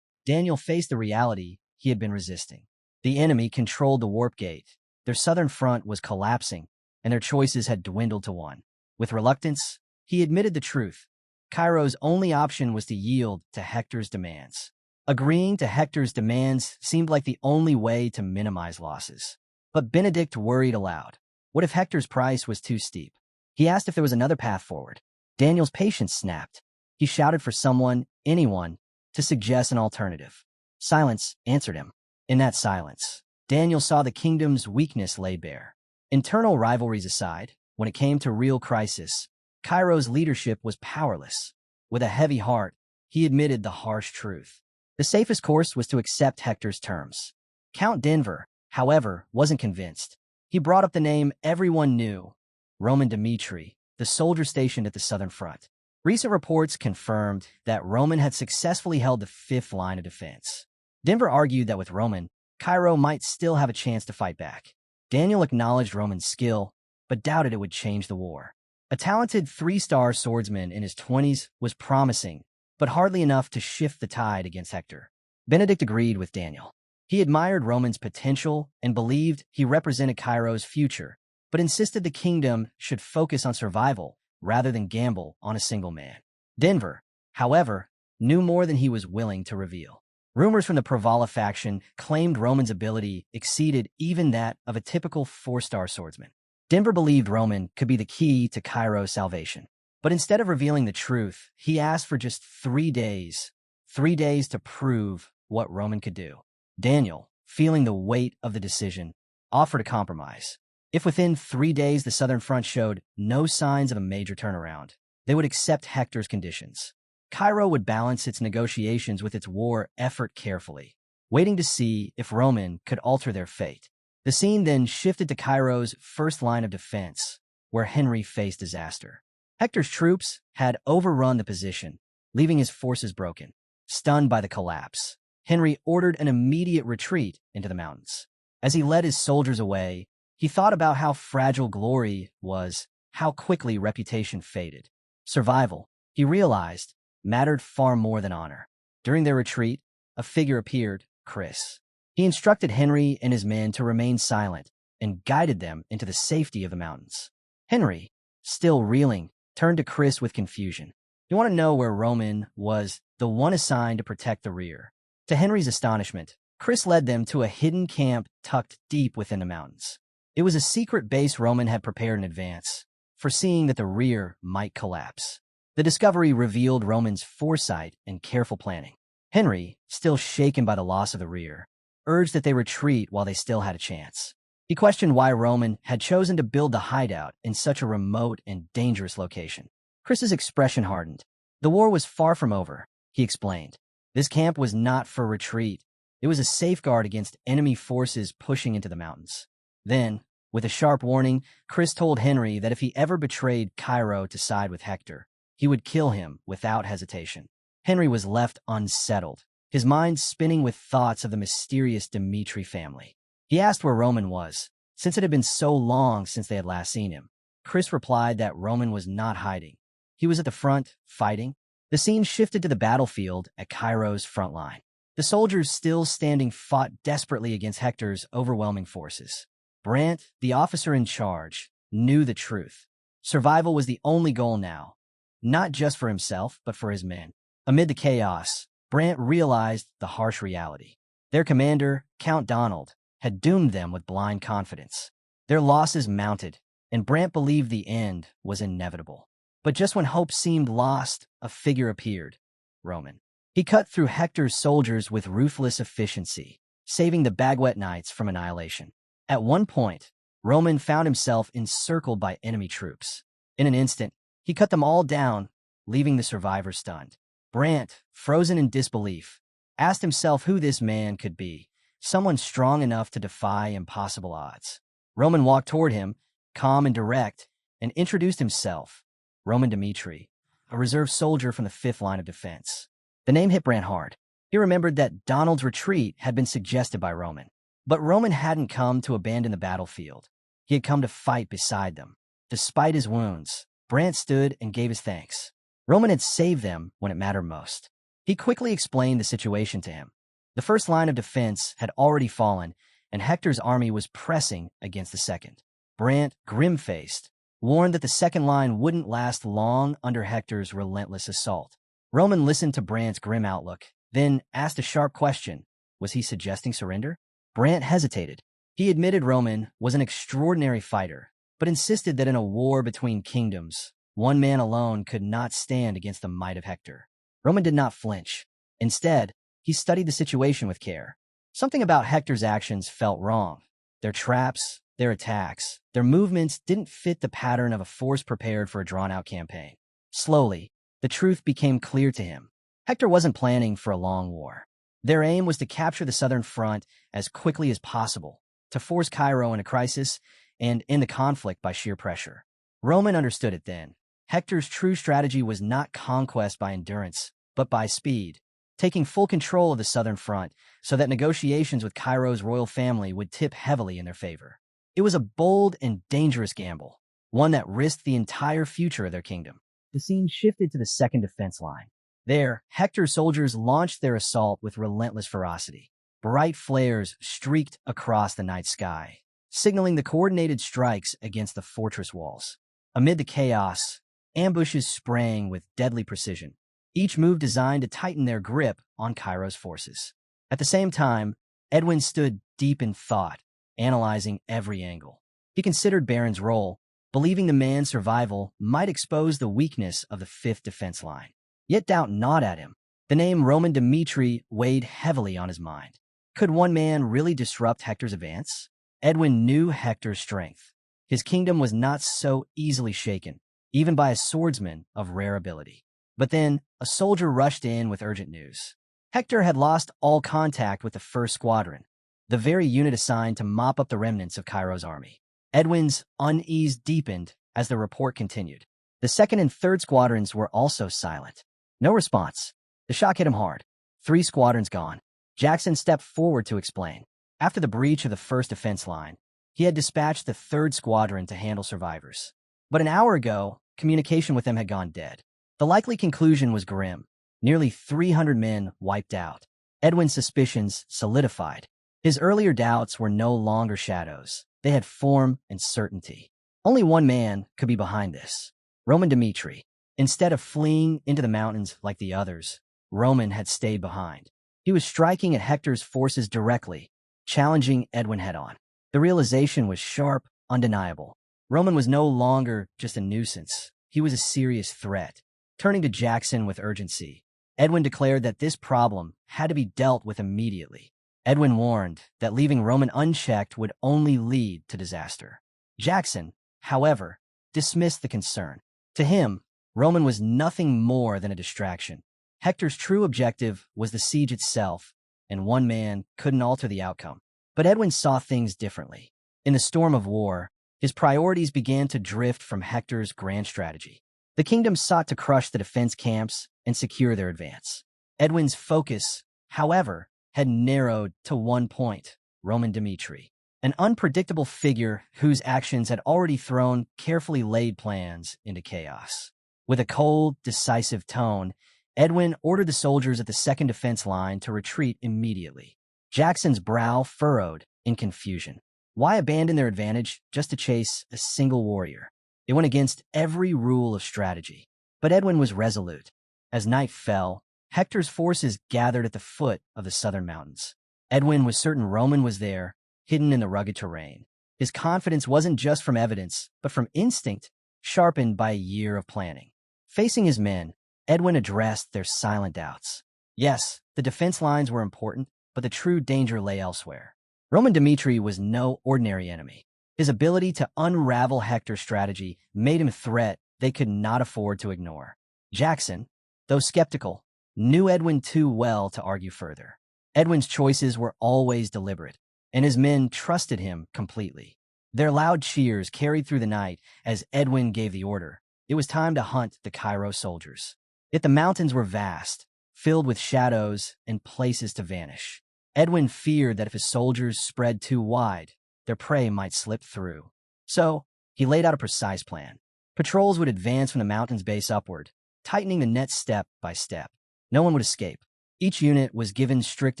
Daniel faced the reality he had been resisting. The enemy controlled the warp gate. Their southern front was collapsing, and their choices had dwindled to one. With reluctance, he admitted the truth. Cairo's only option was to yield to Hector's demands. Agreeing to Hector's demands seemed like the only way to minimize losses. But Benedict worried aloud. What if Hector's price was too steep? He asked if there was another path forward. Daniel's patience snapped. He shouted for someone, anyone, to suggest an alternative. Silence answered him. In that silence, Daniel saw the kingdom's weakness laid bare. Internal rivalries aside, when it came to real crisis, Cairo's leadership was powerless. With a heavy heart, he admitted the harsh truth. The safest course was to accept Hector's terms. Count Denver, however, wasn't convinced. He brought up the name everyone knew, Roman Dmitri, the soldier stationed at the southern front. Recent reports confirmed that Roman had successfully held the fifth line of defense. Denver argued that with Roman, Cairo might still have a chance to fight back. Daniel acknowledged Roman's skill, but doubted it would change the war. A talented 3-star swordsman in his 20s was promising, but hardly enough to shift the tide against Hector. Benedict agreed with Daniel. He admired Roman's potential and believed he represented Cairo's future, but insisted the kingdom should focus on survival rather than gamble on a single man. Denver, however, knew more than he was willing to reveal. Rumors from the Pravala faction claimed Roman's ability exceeded even that of a typical 4-star swordsman. Denver believed Roman could be the key to Cairo's salvation. But instead of revealing the truth, he asked for just 3 days. 3 days to prove what Roman could do. Daniel, feeling the weight of the decision, offered a compromise. If within 3 days the Southern Front showed no signs of a major turnaround, they would accept Hector's conditions. Cairo would balance its negotiations with its war effort carefully, waiting to see if Roman could alter their fate. The scene then shifted to Cairo's first line of defense, where Henry faced disaster. Hector's troops had overrun the position, leaving his forces broken. Stunned by the collapse, Henry ordered an immediate retreat into the mountains. As he led his soldiers away, he thought about how fragile glory was, how quickly reputation faded. Survival, he realized, mattered far more than honor. During their retreat, a figure appeared, Chris. He instructed Henry and his men to remain silent and guided them into the safety of the mountains. Henry, still reeling, turned to Chris with confusion. You want to know where Roman was the one assigned to protect the rear. To Henry's astonishment, Chris led them to a hidden camp tucked deep within the mountains. It was a secret base Roman had prepared in advance, foreseeing that the rear might collapse. The discovery revealed Roman's foresight and careful planning. Henry, still shaken by the loss of the rear, urged that they retreat while they still had a chance. He questioned why Roman had chosen to build the hideout in such a remote and dangerous location. Chris's expression hardened. The war was far from over, he explained. This camp was not for retreat. It was a safeguard against enemy forces pushing into the mountains. Then, With a sharp warning, Chris told Henry that if he ever betrayed Cairo to side with Hector, he would kill him without hesitation. Henry was left unsettled, his mind spinning with thoughts of the mysterious Dimitri family. He asked where Roman was, since it had been so long since they had last seen him. Chris replied that Roman was not hiding. He was at the front, fighting. The scene shifted to the battlefield at Cairo's front line. The soldiers still standing fought desperately against Hector's overwhelming forces. Brant, the officer in charge, knew the truth. Survival was the only goal now, not just for himself, but for his men. Amid the chaos, Brant realized the harsh reality. Their commander, Count Donald, had doomed them with blind confidence. Their losses mounted, and Brant believed the end was inevitable. But just when hope seemed lost, a figure appeared: Roman. He cut through Hector's soldiers with ruthless efficiency, saving the Baguette Knights from annihilation. At one point, Roman found himself encircled by enemy troops. In an instant, he cut them all down, leaving the survivors stunned. Brant, frozen in disbelief, asked himself who this man could be, someone strong enough to defy impossible odds. Roman walked toward him, calm and direct, and introduced himself: Roman Dimitri, a reserve soldier from the 5th line of defense. The name hit Brant hard. He remembered that Donald's retreat had been suggested by Roman. But Roman hadn't come to abandon the battlefield. He had come to fight beside them. Despite his wounds, Brant stood and gave his thanks. Roman had saved them when it mattered most. He quickly explained the situation to him. The 1st line of defense had already fallen, and Hector's army was pressing against the 2nd. Brant, grim-faced, warned that the 2nd line wouldn't last long under Hector's relentless assault. Roman listened to Brant's grim outlook, then asked a sharp question: was he suggesting surrender? Brant hesitated. He admitted Roman was an extraordinary fighter, but insisted that in a war between kingdoms, one man alone could not stand against the might of Hector. Roman did not flinch. Instead, he studied the situation with care. Something about Hector's actions felt wrong. Their traps, their attacks, their movements didn't fit the pattern of a force prepared for a drawn-out campaign. Slowly, the truth became clear to him. Hector wasn't planning for a long war. Their aim was to capture the southern front as quickly as possible, to force Cairo into crisis and end the conflict by sheer pressure. Roman understood it then. Hector's true strategy was not conquest by endurance, but by speed, taking full control of the southern front so that negotiations with Cairo's royal family would tip heavily in their favor. It was a bold and dangerous gamble, one that risked the entire future of their kingdom. The scene shifted to the 2nd defense line. There, Hector's soldiers launched their assault with relentless ferocity. Bright flares streaked across the night sky, signaling the coordinated strikes against the fortress walls. Amid the chaos, ambushes sprang with deadly precision, each move designed to tighten their grip on Cairo's forces. At the same time, Edwin stood deep in thought, analyzing every angle. He considered Baron's role, believing the man's survival might expose the weakness of the 5th defense line. Yet doubt gnawed at him. The name Roman Dimitri weighed heavily on his mind. Could one man really disrupt Hector's advance? Edwin knew Hector's strength. His kingdom was not so easily shaken, even by a swordsman of rare ability. But then, a soldier rushed in with urgent news. Hector had lost all contact with the 1st Squadron, the very unit assigned to mop up the remnants of Cairo's army. Edwin's unease deepened as the report continued. The 2nd and 3rd Squadrons were also silent. No response. The shock hit him hard. 3 squadrons gone. Jackson stepped forward to explain. After the breach of the 1st defense line, he had dispatched the 3rd Squadron to handle survivors. But an hour ago, communication with them had gone dead. The likely conclusion was grim. Nearly 300 men wiped out. Edwin's suspicions solidified. His earlier doubts were no longer shadows. They had form and certainty. Only one man could be behind this: Roman Dimitri. Instead of fleeing into the mountains like the others, Roman had stayed behind. He was striking at Hector's forces directly, challenging Edwin head-on. The realization was sharp, undeniable. Roman was no longer just a nuisance. He was a serious threat. Turning to Jackson with urgency, Edwin declared that this problem had to be dealt with immediately. Edwin warned that leaving Roman unchecked would only lead to disaster. Jackson, however, dismissed the concern. To him, Roman was nothing more than a distraction. Hector's true objective was the siege itself, and one man couldn't alter the outcome. But Edwin saw things differently. In the storm of war, his priorities began to drift from Hector's grand strategy. The kingdom sought to crush the defense camps and secure their advance. Edwin's focus, however, had narrowed to one point: Roman Dmitri, an unpredictable figure whose actions had already thrown carefully laid plans into chaos. With a cold, decisive tone, Edwin ordered the soldiers at the second defense line to retreat immediately. Jackson's brow furrowed in confusion. Why abandon their advantage just to chase a single warrior? It went against every rule of strategy. But Edwin was resolute. As night fell, Hector's forces gathered at the foot of the southern mountains. Edwin was certain Roman was there, hidden in the rugged terrain. His confidence wasn't just from evidence, but from instinct, sharpened by a year of planning. Facing his men, Edwin addressed their silent doubts. Yes, the defense lines were important, but the true danger lay elsewhere. Roman Dmitri was no ordinary enemy. His ability to unravel Hector's strategy made him a threat they could not afford to ignore. Jackson, though skeptical, knew Edwin too well to argue further. Edwin's choices were always deliberate, and his men trusted him completely. Their loud cheers carried through the night as Edwin gave the order. It was time to hunt the Cairo soldiers. Yet the mountains were vast, filled with shadows and places to vanish. Edwin feared that if his soldiers spread too wide, their prey might slip through. So, he laid out a precise plan. Patrols would advance from the mountain's base upward, tightening the net step by step. No one would escape. Each unit was given strict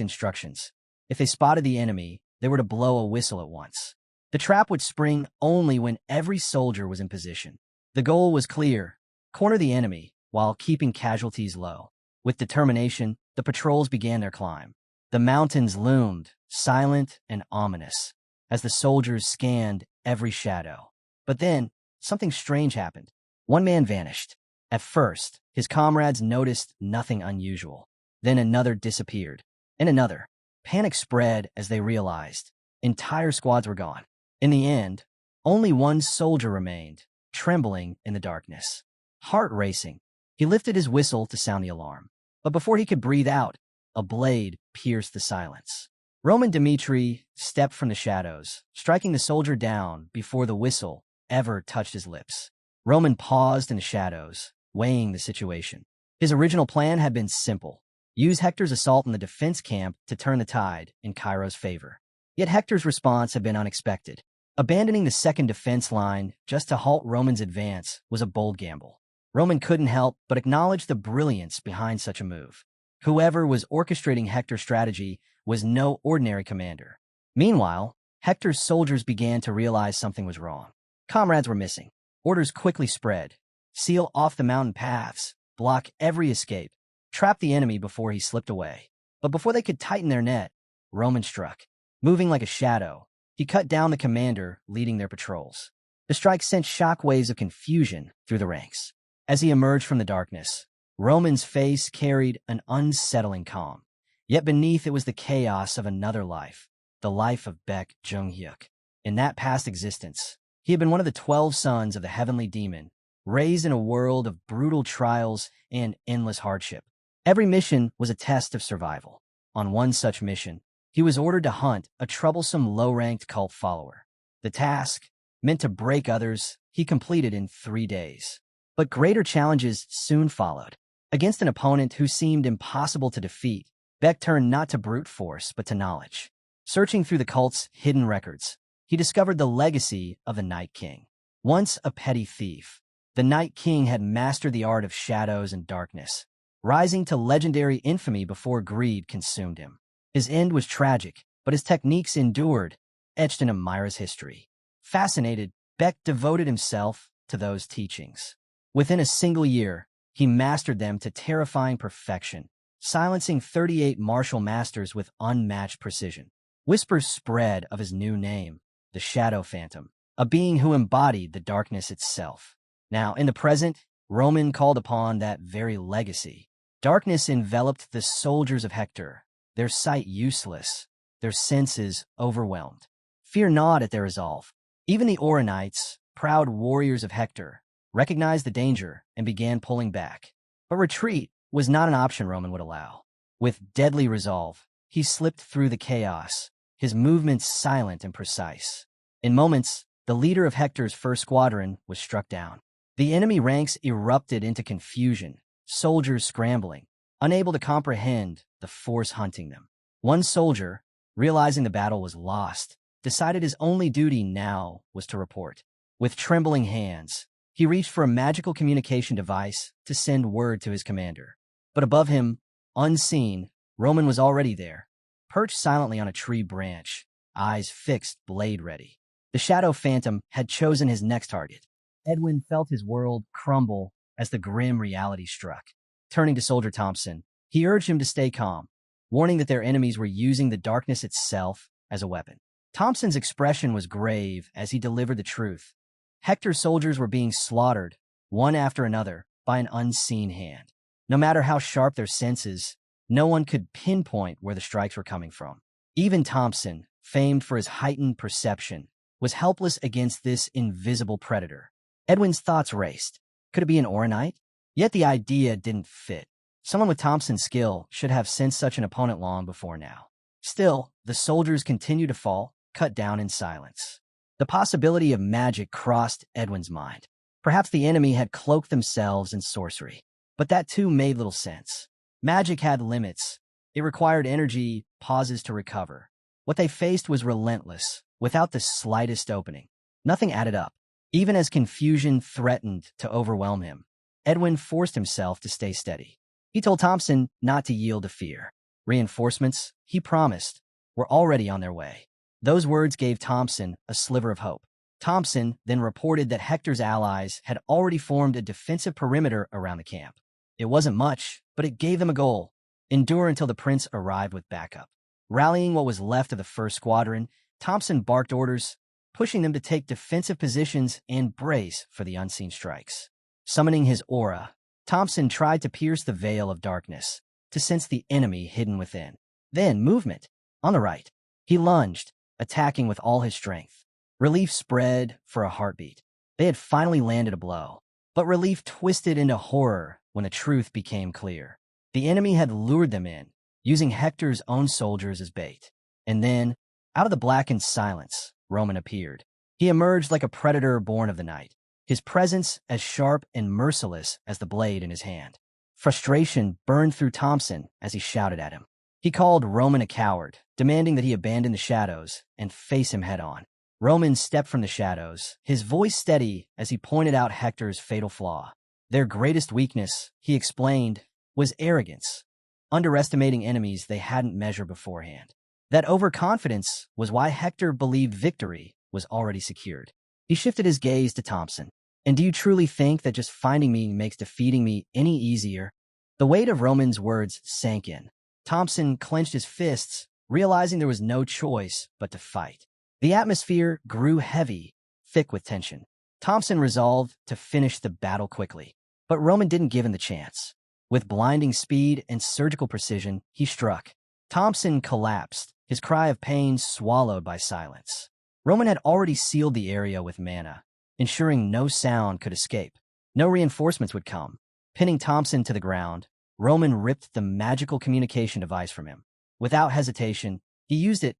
instructions. If they spotted the enemy, they were to blow a whistle at once. The trap would spring only when every soldier was in position. The goal was clear: corner the enemy while keeping casualties low. With determination, the patrols began their climb. The mountains loomed, silent and ominous, as the soldiers scanned every shadow. But then, something strange happened. One man vanished. At first, his comrades noticed nothing unusual. Then another disappeared, and another. Panic spread as they realized entire squads were gone. In the end, only one soldier remained, trembling in the darkness. Heart racing, he lifted his whistle to sound the alarm. But before he could breathe out, a blade pierced the silence. Roman Dmitri stepped from the shadows, striking the soldier down before the whistle ever touched his lips. Roman paused in the shadows, weighing the situation. His original plan had been simple: use Hector's assault on the defense camp to turn the tide in Cairo's favor. Yet Hector's response had been unexpected. Abandoning the second defense line just to halt Roman's advance was a bold gamble. Roman couldn't help but acknowledge the brilliance behind such a move. Whoever was orchestrating Hector's strategy was no ordinary commander. Meanwhile, Hector's soldiers began to realize something was wrong. Comrades were missing. Orders quickly spread: seal off the mountain paths, block every escape, trap the enemy before he slipped away. But before they could tighten their net, Roman struck. Moving like a shadow, he cut down the commander leading their patrols. The strike sent shockwaves of confusion through the ranks. As he emerged from the darkness, Roman's face carried an unsettling calm. Yet beneath it was the chaos of another life, the life of Baek Jung-hyuk. In that past existence, he had been one of the 12 sons of the heavenly demon, raised in a world of brutal trials and endless hardship. Every mission was a test of survival. On one such mission, he was ordered to hunt a troublesome low-ranked cult follower. The task, meant to break others, he completed in 3 days. But greater challenges soon followed. Against an opponent who seemed impossible to defeat, Baek turned not to brute force, but to knowledge. Searching through the cult's hidden records, he discovered the legacy of the Night King. Once a petty thief, the Night King had mastered the art of shadows and darkness, rising to legendary infamy before greed consumed him. His end was tragic, but his techniques endured, etched in Amira's history. Fascinated, Baek devoted himself to those teachings. Within a single year, he mastered them to terrifying perfection, silencing 38 martial masters with unmatched precision. Whispers spread of his new name, the Shadow Phantom, a being who embodied the darkness itself. Now, in the present, Roman called upon that very legacy. Darkness enveloped the soldiers of Hector, their sight useless, their senses overwhelmed. Fear not at their resolve. Even the Oranites, proud warriors of Hector, recognized the danger and began pulling back. But retreat was not an option Roman would allow. With deadly resolve, he slipped through the chaos, his movements silent and precise. In moments, the leader of Hector's first squadron was struck down. The enemy ranks erupted into confusion, soldiers scrambling, unable to comprehend the force hunting them. One soldier, realizing the battle was lost, decided his only duty now was to report. With trembling hands, he reached for a magical communication device to send word to his commander. But above him, unseen, Roman was already there, perched silently on a tree branch, eyes fixed, blade ready. The shadow phantom had chosen his next target. Edwin felt his world crumble as the grim reality struck. Turning to Soldier Thompson, he urged him to stay calm, warning that their enemies were using the darkness itself as a weapon. Thompson's expression was grave as he delivered the truth. Hector's soldiers were being slaughtered, one after another, by an unseen hand. No matter how sharp their senses, no one could pinpoint where the strikes were coming from. Even Thompson, famed for his heightened perception, was helpless against this invisible predator. Edwin's thoughts raced. Could it be an Oronite? Yet the idea didn't fit. Someone with Thompson's skill should have sensed such an opponent long before now. Still, the soldiers continued to fall, cut down in silence. The possibility of magic crossed Edwin's mind. Perhaps the enemy had cloaked themselves in sorcery. But that too made little sense. Magic had limits. It required energy, pauses to recover. What they faced was relentless, without the slightest opening. Nothing added up. Even as confusion threatened to overwhelm him, Edwin forced himself to stay steady. He told Thompson not to yield to fear. Reinforcements, he promised, were already on their way. Those words gave Thompson a sliver of hope. Thompson then reported that Hector's allies had already formed a defensive perimeter around the camp. It wasn't much, but it gave them a goal: endure until the prince arrived with backup. Rallying what was left of the first squadron, Thompson barked orders, pushing them to take defensive positions and brace for the unseen strikes. Summoning his aura, Thompson tried to pierce the veil of darkness, to sense the enemy hidden within. Then, movement. On the right, he lunged, attacking with all his strength. Relief spread for a heartbeat. They had finally landed a blow. But relief twisted into horror when the truth became clear. The enemy had lured them in, using Hector's own soldiers as bait. And then, out of the blackened silence, Roman appeared. He emerged like a predator born of the night, his presence as sharp and merciless as the blade in his hand. Frustration burned through Thompson as he shouted at him. He called Roman a coward, demanding that he abandon the shadows and face him head-on. Roman stepped from the shadows, his voice steady as he pointed out Hector's fatal flaw. Their greatest weakness, he explained, was arrogance, underestimating enemies they hadn't measured beforehand. That overconfidence was why Hector believed victory was already secured. He shifted his gaze to Thompson. And do you truly think that just finding me makes defeating me any easier? The weight of Roman's words sank in. Thompson clenched his fists, realizing there was no choice but to fight. The atmosphere grew heavy, thick with tension. Thompson resolved to finish the battle quickly. But Roman didn't give him the chance. With blinding speed and surgical precision, he struck. Thompson collapsed, his cry of pain swallowed by silence. Roman had already sealed the area with mana, ensuring no sound could escape. No reinforcements would come. Pinning Thompson to the ground, Roman ripped the magical communication device from him. Without hesitation, he used it,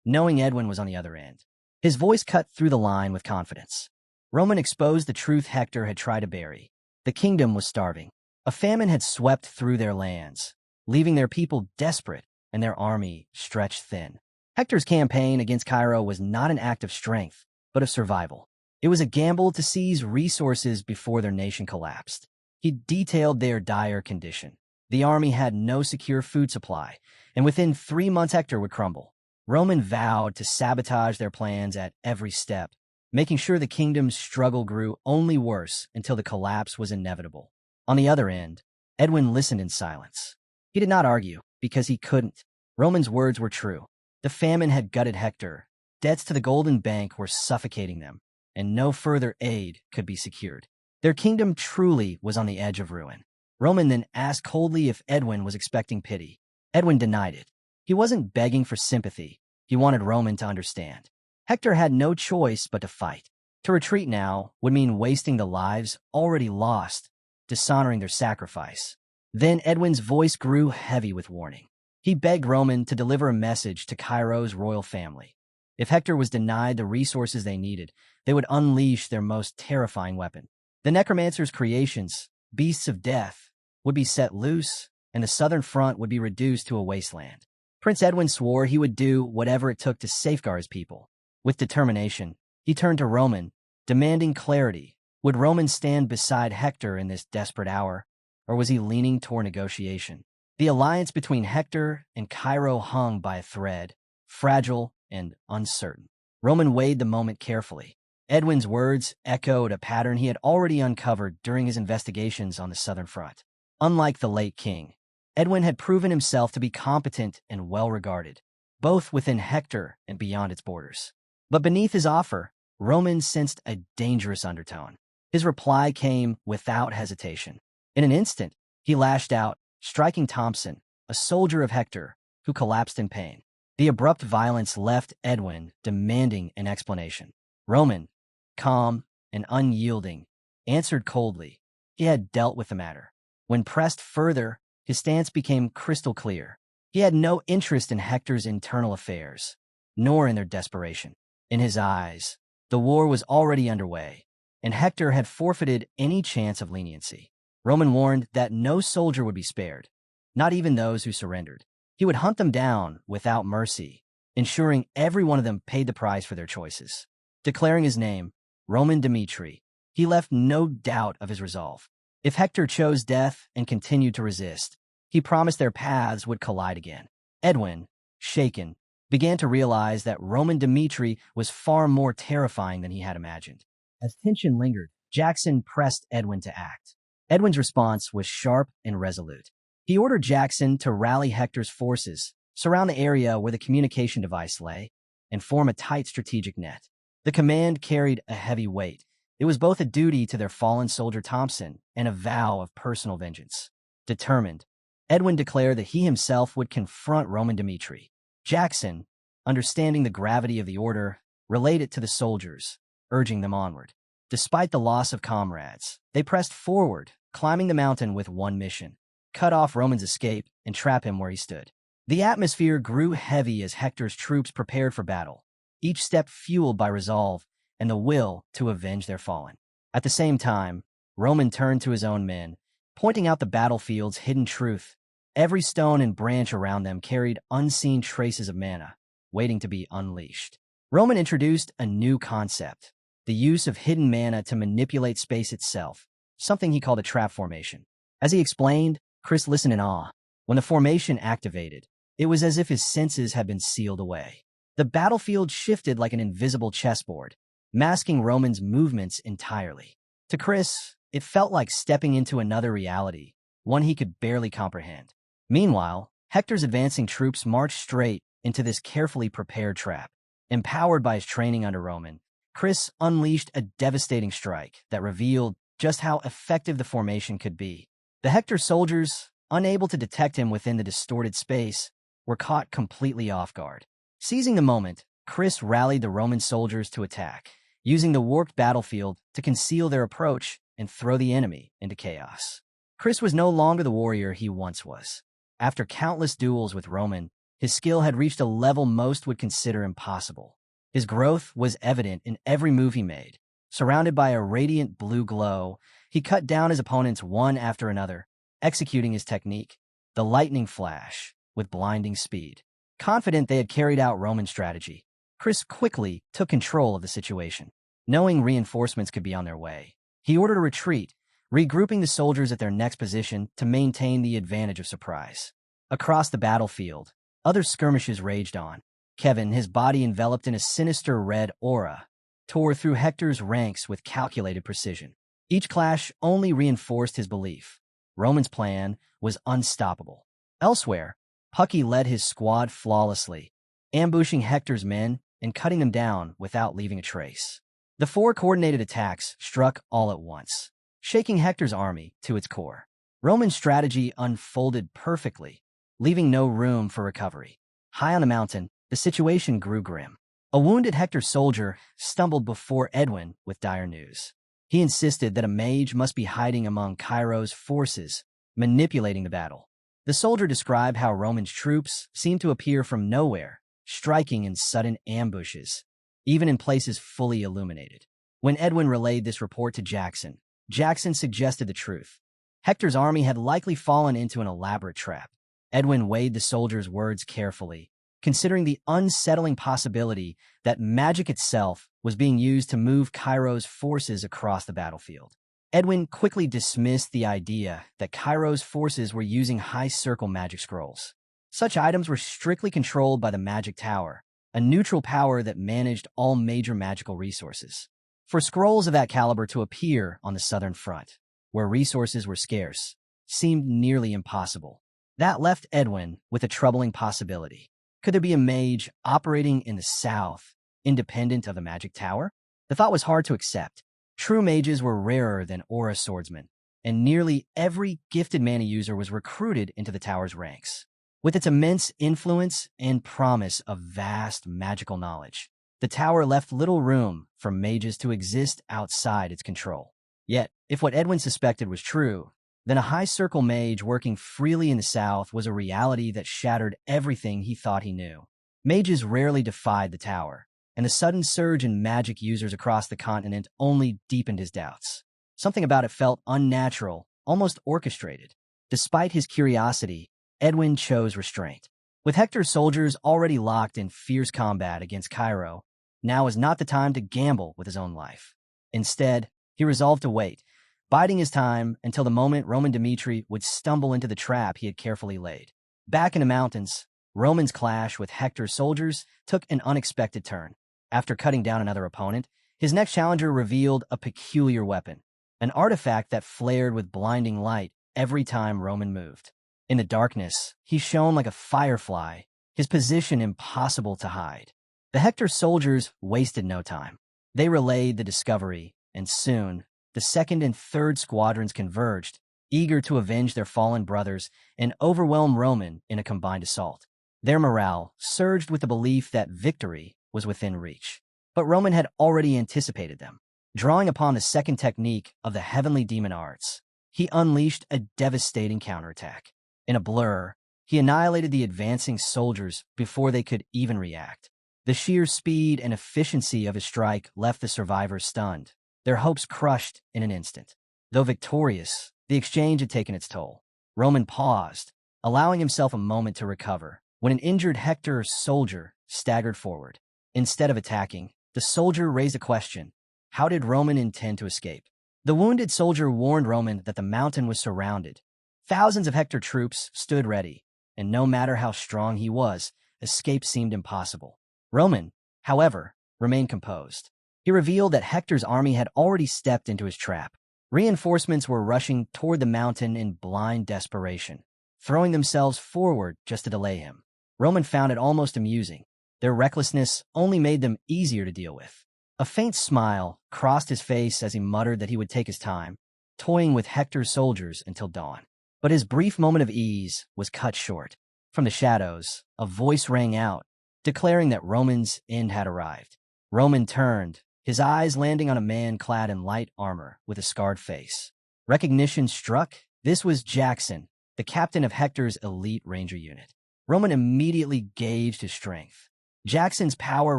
knowing Edwin was on the other end. His voice cut through the line with confidence. Roman exposed the truth Hector had tried to bury. The kingdom was starving. A famine had swept through their lands, leaving their people desperate and their army stretched thin. Hector's campaign against Cairo was not an act of strength, but of survival. It was a gamble to seize resources before their nation collapsed. He detailed their dire condition. The army had no secure food supply, and within 3 months Hector would crumble. Roman vowed to sabotage their plans at every step, making sure the kingdom's struggle grew only worse until the collapse was inevitable. On the other end, Edwin listened in silence. He did not argue, because he couldn't. Roman's words were true. The famine had gutted Hector. Debts to the Golden Bank were suffocating them, and no further aid could be secured. Their kingdom truly was on the edge of ruin. Roman then asked coldly if Edwin was expecting pity. Edwin denied it. He wasn't begging for sympathy. He wanted Roman to understand. Hector had no choice but to fight. To retreat now would mean wasting the lives already lost, dishonoring their sacrifice. Then Edwin's voice grew heavy with warning. He begged Roman to deliver a message to Cairo's royal family. If Hector was denied the resources they needed, they would unleash their most terrifying weapon. The necromancer's creations, beasts of death, would be set loose, and the southern front would be reduced to a wasteland. Prince Edwin swore he would do whatever it took to safeguard his people. With determination, he turned to Roman, demanding clarity. Would Roman stand beside Hector in this desperate hour, or was he leaning toward negotiation? The alliance between Hector and Cairo hung by a thread, fragile and uncertain. Roman weighed the moment carefully. Edwin's words echoed a pattern he had already uncovered during his investigations on the southern front. Unlike the late king, Edwin had proven himself to be competent and well-regarded, both within Hector and beyond its borders. But beneath his offer, Roman sensed a dangerous undertone. His reply came without hesitation. In an instant, he lashed out, striking Thompson, a soldier of Hector, who collapsed in pain. The abrupt violence left Edwin demanding an explanation. Roman, calm and unyielding, answered coldly. He had dealt with the matter. When pressed further, his stance became crystal clear. He had no interest in Hector's internal affairs, nor in their desperation. In his eyes, the war was already underway, and Hector had forfeited any chance of leniency. Roman warned that no soldier would be spared, not even those who surrendered. He would hunt them down without mercy, ensuring every one of them paid the price for their choices. Declaring his name, Roman Dmitri, he left no doubt of his resolve. If Hector chose death and continued to resist, he promised their paths would collide again. Edwin, shaken, began to realize that Roman Dmitri was far more terrifying than he had imagined. As tension lingered, Jackson pressed Edwin to act. Edwin's response was sharp and resolute. He ordered Jackson to rally Hector's forces, surround the area where the communication device lay, and form a tight strategic net. The command carried a heavy weight. It was both a duty to their fallen soldier Thompson and a vow of personal vengeance. Determined, Edwin declared that he himself would confront Roman Dmitri. Jackson, understanding the gravity of the order, relayed it to the soldiers, urging them onward. Despite the loss of comrades, they pressed forward, climbing the mountain with one mission: cut off Roman's escape and trap him where he stood. The atmosphere grew heavy as Hector's troops prepared for battle, each step fueled by resolve and the will to avenge their fallen. At the same time, Roman turned to his own men, pointing out the battlefield's hidden truth. Every stone and branch around them carried unseen traces of mana, waiting to be unleashed. Roman introduced a new concept: the use of hidden mana to manipulate space itself, something he called a trap formation. As he explained, Chris listened in awe. When the formation activated, it was as if his senses had been sealed away. The battlefield shifted like an invisible chessboard, masking Roman's movements entirely. To Chris, it felt like stepping into another reality, one he could barely comprehend. Meanwhile, Hector's advancing troops marched straight into this carefully prepared trap. Empowered by his training under Roman, Chris unleashed a devastating strike that revealed just how effective the formation could be. The Hector soldiers, unable to detect him within the distorted space, were caught completely off guard. Seizing the moment, Chris rallied the Roman soldiers to attack, using the warped battlefield to conceal their approach and throw the enemy into chaos. Chris was no longer the warrior he once was. After countless duels with Roman, his skill had reached a level most would consider impossible. His growth was evident in every move he made. Surrounded by a radiant blue glow, he cut down his opponents one after another, executing his technique, the lightning flash, with blinding speed. Confident they had carried out Roman's strategy, Chris quickly took control of the situation. Knowing reinforcements could be on their way, he ordered a retreat, regrouping the soldiers at their next position to maintain the advantage of surprise. Across the battlefield, other skirmishes raged on. Kevin, his body enveloped in a sinister red aura, tore through Hector's ranks with calculated precision. Each clash only reinforced his belief. Roman's plan was unstoppable. Elsewhere, Pucky led his squad flawlessly, ambushing Hector's men and cutting them down without leaving a trace. The four coordinated attacks struck all at once, shaking Hector's army to its core. Roman's strategy unfolded perfectly, leaving no room for recovery. High on the mountain, the situation grew grim. A wounded Hector soldier stumbled before Edwin with dire news. He insisted that a mage must be hiding among Cairo's forces, manipulating the battle. The soldier described how Roman's troops seemed to appear from nowhere, striking in sudden ambushes, even in places fully illuminated. When Edwin relayed this report to Jackson, Jackson suggested the truth. Hector's army had likely fallen into an elaborate trap. Edwin weighed the soldier's words carefully, considering the unsettling possibility that magic itself was being used to move Cairo's forces across the battlefield. Edwin quickly dismissed the idea that Cairo's forces were using high-circle magic scrolls. Such items were strictly controlled by the Magic Tower, a neutral power that managed all major magical resources. For scrolls of that caliber to appear on the southern front, where resources were scarce, seemed nearly impossible. That left Edwin with a troubling possibility. Could there be a mage operating in the south, independent of the Magic Tower? The thought was hard to accept. True mages were rarer than aura swordsmen, and nearly every gifted mana user was recruited into the tower's ranks. With its immense influence and promise of vast magical knowledge, the tower left little room for mages to exist outside its control. Yet, if what Edwin suspected was true, then a high-circle mage working freely in the south was a reality that shattered everything he thought he knew. Mages rarely defied the tower, and the sudden surge in magic users across the continent only deepened his doubts. Something about it felt unnatural, almost orchestrated. Despite his curiosity, Edwin chose restraint. With Hector's soldiers already locked in fierce combat against Cairo, now was not the time to gamble with his own life. Instead, he resolved to wait, biding his time until the moment Roman Dmitri would stumble into the trap he had carefully laid. Back in the mountains, Roman's clash with Hector's soldiers took an unexpected turn. After cutting down another opponent, his next challenger revealed a peculiar weapon, an artifact that flared with blinding light every time Roman moved. In the darkness, he shone like a firefly, his position impossible to hide. The Hector soldiers wasted no time. They relayed the discovery, and soon, the second and third squadrons converged, eager to avenge their fallen brothers and overwhelm Roman in a combined assault. Their morale surged with the belief that victory was within reach. But Roman had already anticipated them. Drawing upon the second technique of the heavenly demon arts, he unleashed a devastating counterattack. In a blur, he annihilated the advancing soldiers before they could even react. The sheer speed and efficiency of his strike left the survivors stunned, their hopes crushed in an instant. Though victorious, the exchange had taken its toll. Roman paused, allowing himself a moment to recover, when an injured Hector soldier staggered forward. Instead of attacking, the soldier raised a question. How did Roman intend to escape? The wounded soldier warned Roman that the mountain was surrounded. Thousands of Hector troops stood ready, and no matter how strong he was, escape seemed impossible. Roman, however, remained composed. He revealed that Hector's army had already stepped into his trap. Reinforcements were rushing toward the mountain in blind desperation, throwing themselves forward just to delay him. Roman found it almost amusing. Their recklessness only made them easier to deal with. A faint smile crossed his face as he muttered that he would take his time, toying with Hector's soldiers until dawn. But his brief moment of ease was cut short. From the shadows, a voice rang out, declaring that Roman's end had arrived. Roman turned, his eyes landing on a man clad in light armor with a scarred face. Recognition struck. This was Jackson, the captain of Hector's elite ranger unit. Roman immediately gauged his strength. Jackson's power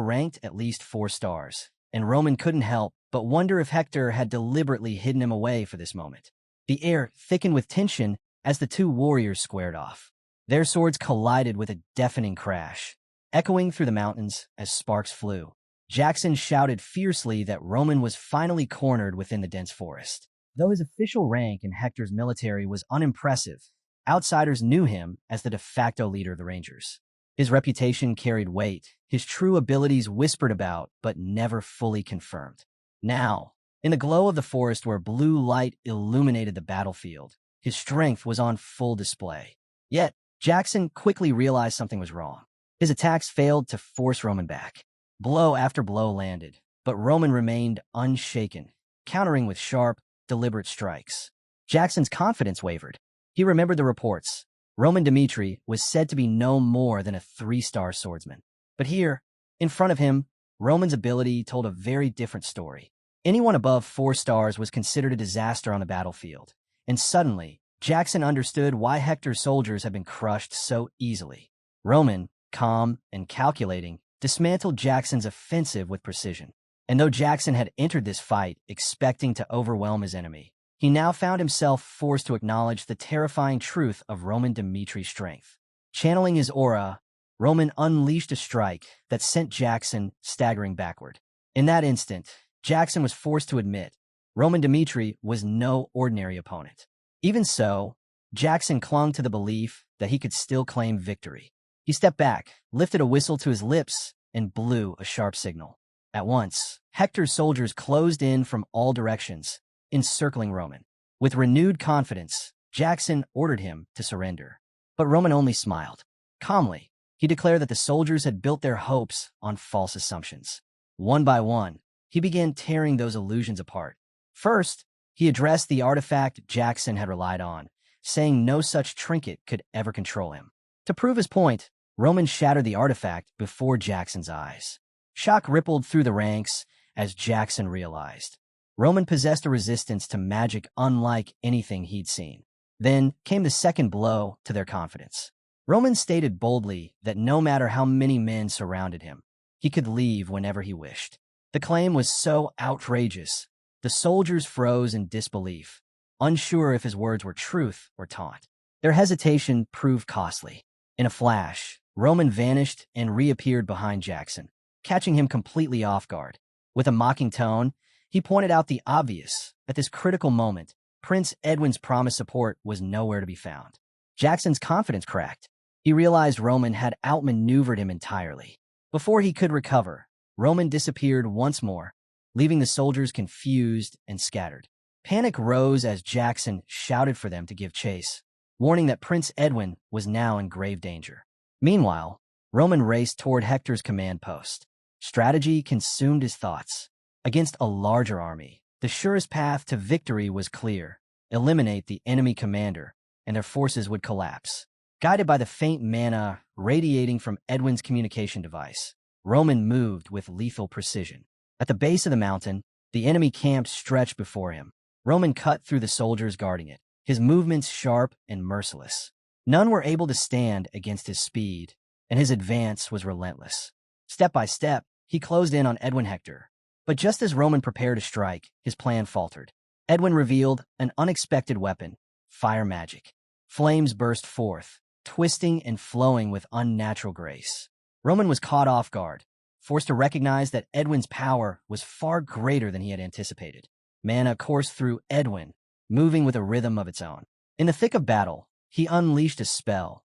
ranked at least 4 stars, and Roman couldn't help but wonder if Hector had deliberately hidden him away for this moment. The air thickened with tension as the two warriors squared off. Their swords collided with a deafening crash, echoing through the mountains as sparks flew. Jackson shouted fiercely that Roman was finally cornered within the dense forest. Though his official rank in Hector's military was unimpressive, outsiders knew him as the de facto leader of the Rangers. His reputation carried weight, his true abilities whispered about but never fully confirmed. Now, in the glow of the forest where blue light illuminated the battlefield, his strength was on full display. Yet, Jackson quickly realized something was wrong. His attacks failed to force Roman back. Blow after blow landed, but Roman remained unshaken, countering with sharp, deliberate strikes. Jackson's confidence wavered. He remembered the reports. Roman Dmitri was said to be no more than a 3-star swordsman. But here, in front of him, Roman's ability told a very different story. Anyone above 4 stars was considered a disaster on the battlefield. And suddenly, Jackson understood why Hector's soldiers had been crushed so easily. Roman, calm and calculating, dismantled Jackson's offensive with precision. And though Jackson had entered this fight expecting to overwhelm his enemy, he now found himself forced to acknowledge the terrifying truth of Roman Dimitri's strength. Channeling his aura, Roman unleashed a strike that sent Jackson staggering backward. In that instant, Jackson was forced to admit Roman Dimitri was no ordinary opponent. Even so, Jackson clung to the belief that he could still claim victory. He stepped back, lifted a whistle to his lips, and blew a sharp signal. At once, Hector's soldiers closed in from all directions, encircling Roman. With renewed confidence, Jackson ordered him to surrender. But Roman only smiled. Calmly, he declared that the soldiers had built their hopes on false assumptions. One by one, he began tearing those illusions apart. First, he addressed the artifact Jackson had relied on, saying no such trinket could ever control him. To prove his point, Roman shattered the artifact before Jackson's eyes. Shock rippled through the ranks as Jackson realized Roman possessed a resistance to magic unlike anything he'd seen. Then came the second blow to their confidence. Roman stated boldly that no matter how many men surrounded him, he could leave whenever he wished. The claim was so outrageous, the soldiers froze in disbelief, unsure if his words were truth or taunt. Their hesitation proved costly. In a flash, Roman vanished and reappeared behind Jackson, catching him completely off guard. With a mocking tone, he pointed out the obvious. At this critical moment, Prince Edwin's promised support was nowhere to be found. Jackson's confidence cracked. He realized Roman had outmaneuvered him entirely. Before he could recover, Roman disappeared once more, leaving the soldiers confused and scattered. Panic rose as Jackson shouted for them to give chase, warning that Prince Edwin was now in grave danger. Meanwhile, Roman raced toward Hector's command post. Strategy consumed his thoughts. Against a larger army, the surest path to victory was clear: eliminate the enemy commander, and their forces would collapse. Guided by the faint mana radiating from Edwin's communication device, Roman moved with lethal precision. At the base of the mountain, the enemy camp stretched before him. Roman cut through the soldiers guarding it, his movements sharp and merciless. None were able to stand against his speed, and his advance was relentless. Step by step, he closed in on Edwin Hector. But just as Roman prepared to strike, his plan faltered. Edwin revealed an unexpected weapon: fire magic. Flames burst forth, twisting and flowing with unnatural grace. Roman was caught off guard, forced to recognize that Edwin's power was far greater than he had anticipated. Mana coursed through Edwin, moving with a rhythm of its own. In the thick of battle, he unleashed a spell,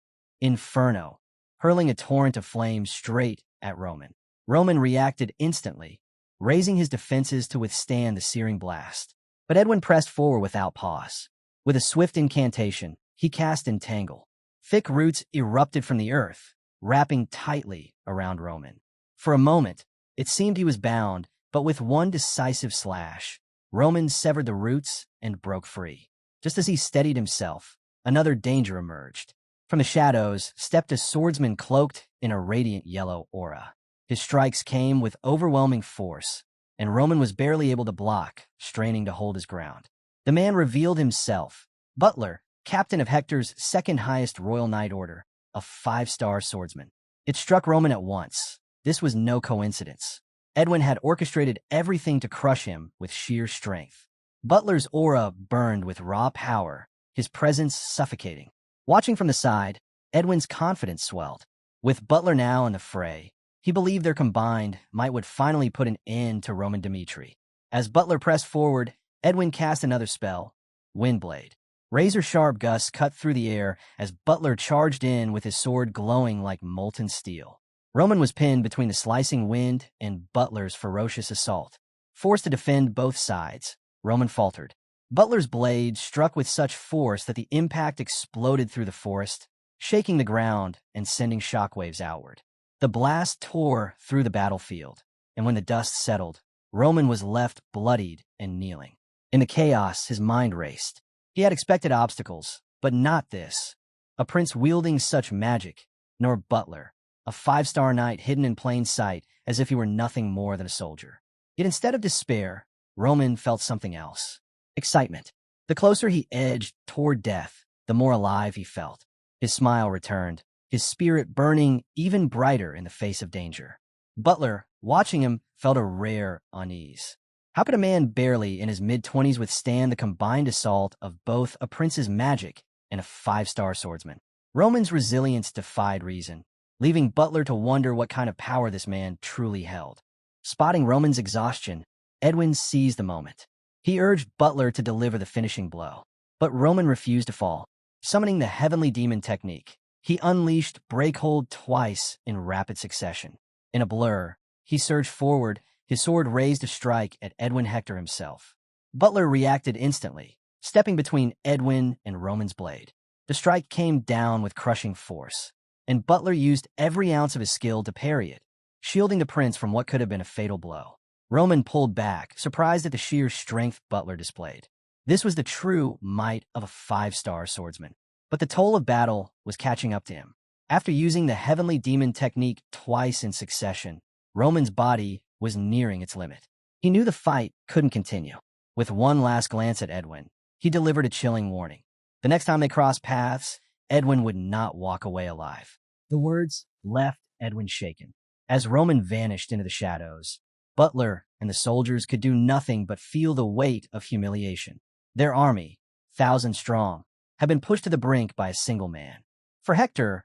Inferno, hurling a torrent of flames straight at Roman. Roman reacted instantly, raising his defenses to withstand the searing blast. But Edwin pressed forward without pause. With a swift incantation, he cast Entangle. Thick roots erupted from the earth, wrapping tightly around Roman. For a moment, it seemed he was bound, but with one decisive slash, Roman severed the roots and broke free. Just as he steadied himself, another danger emerged. From the shadows stepped a swordsman cloaked in a radiant yellow aura. His strikes came with overwhelming force, and Roman was barely able to block, straining to hold his ground. The man revealed himself: Butler, captain of Hector's second highest Royal Knight Order, a 5-star swordsman. It struck Roman at once. This was no coincidence. Edwin had orchestrated everything to crush him with sheer strength. Butler's aura burned with raw power, his presence suffocating. Watching from the side, Edwin's confidence swelled. With Butler now in the fray, he believed their combined might would finally put an end to Roman Dimitri. As Butler pressed forward, Edwin cast another spell, Windblade. Razor-sharp gusts cut through the air as Butler charged in with his sword glowing like molten steel. Roman was pinned between the slicing wind and Butler's ferocious assault. Forced to defend both sides, Roman faltered. Butler's blade struck with such force that the impact exploded through the forest, shaking the ground and sending shockwaves outward. The blast tore through the battlefield, and when the dust settled, Roman was left bloodied and kneeling. In the chaos, his mind raced. He had expected obstacles, but not this. A prince wielding such magic, nor Butler, a 5-star knight hidden in plain sight as if he were nothing more than a soldier. Yet instead of despair, Roman felt something else: excitement. The closer he edged toward death, the more alive he felt. His smile returned, his spirit burning even brighter in the face of danger. Butler, watching him, felt a rare unease. How could a man barely in his mid-20s withstand the combined assault of both a prince's magic and a five-star swordsman? Roman's resilience defied reason, leaving Butler to wonder what kind of power this man truly held. Spotting Roman's exhaustion, Edwin seized the moment. He urged Butler to deliver the finishing blow, but Roman refused to fall. Summoning the heavenly demon technique, he unleashed Breakhold twice in rapid succession. In a blur, he surged forward, his sword raised to strike at Edwin Hector himself. Butler reacted instantly, stepping between Edwin and Roman's blade. The strike came down with crushing force, and Butler used every ounce of his skill to parry it, shielding the prince from what could have been a fatal blow. Roman pulled back, surprised at the sheer strength Butler displayed. This was the true might of a five-star swordsman. But the toll of battle was catching up to him. After using the heavenly demon technique twice in succession, Roman's body was nearing its limit. He knew the fight couldn't continue. With one last glance at Edwin, he delivered a chilling warning. The next time they crossed paths, Edwin would not walk away alive. The words left Edwin shaken. As Roman vanished into the shadows, Butler and the soldiers could do nothing but feel the weight of humiliation. Their army, 1,000 strong, had been pushed to the brink by a single man. For Hector,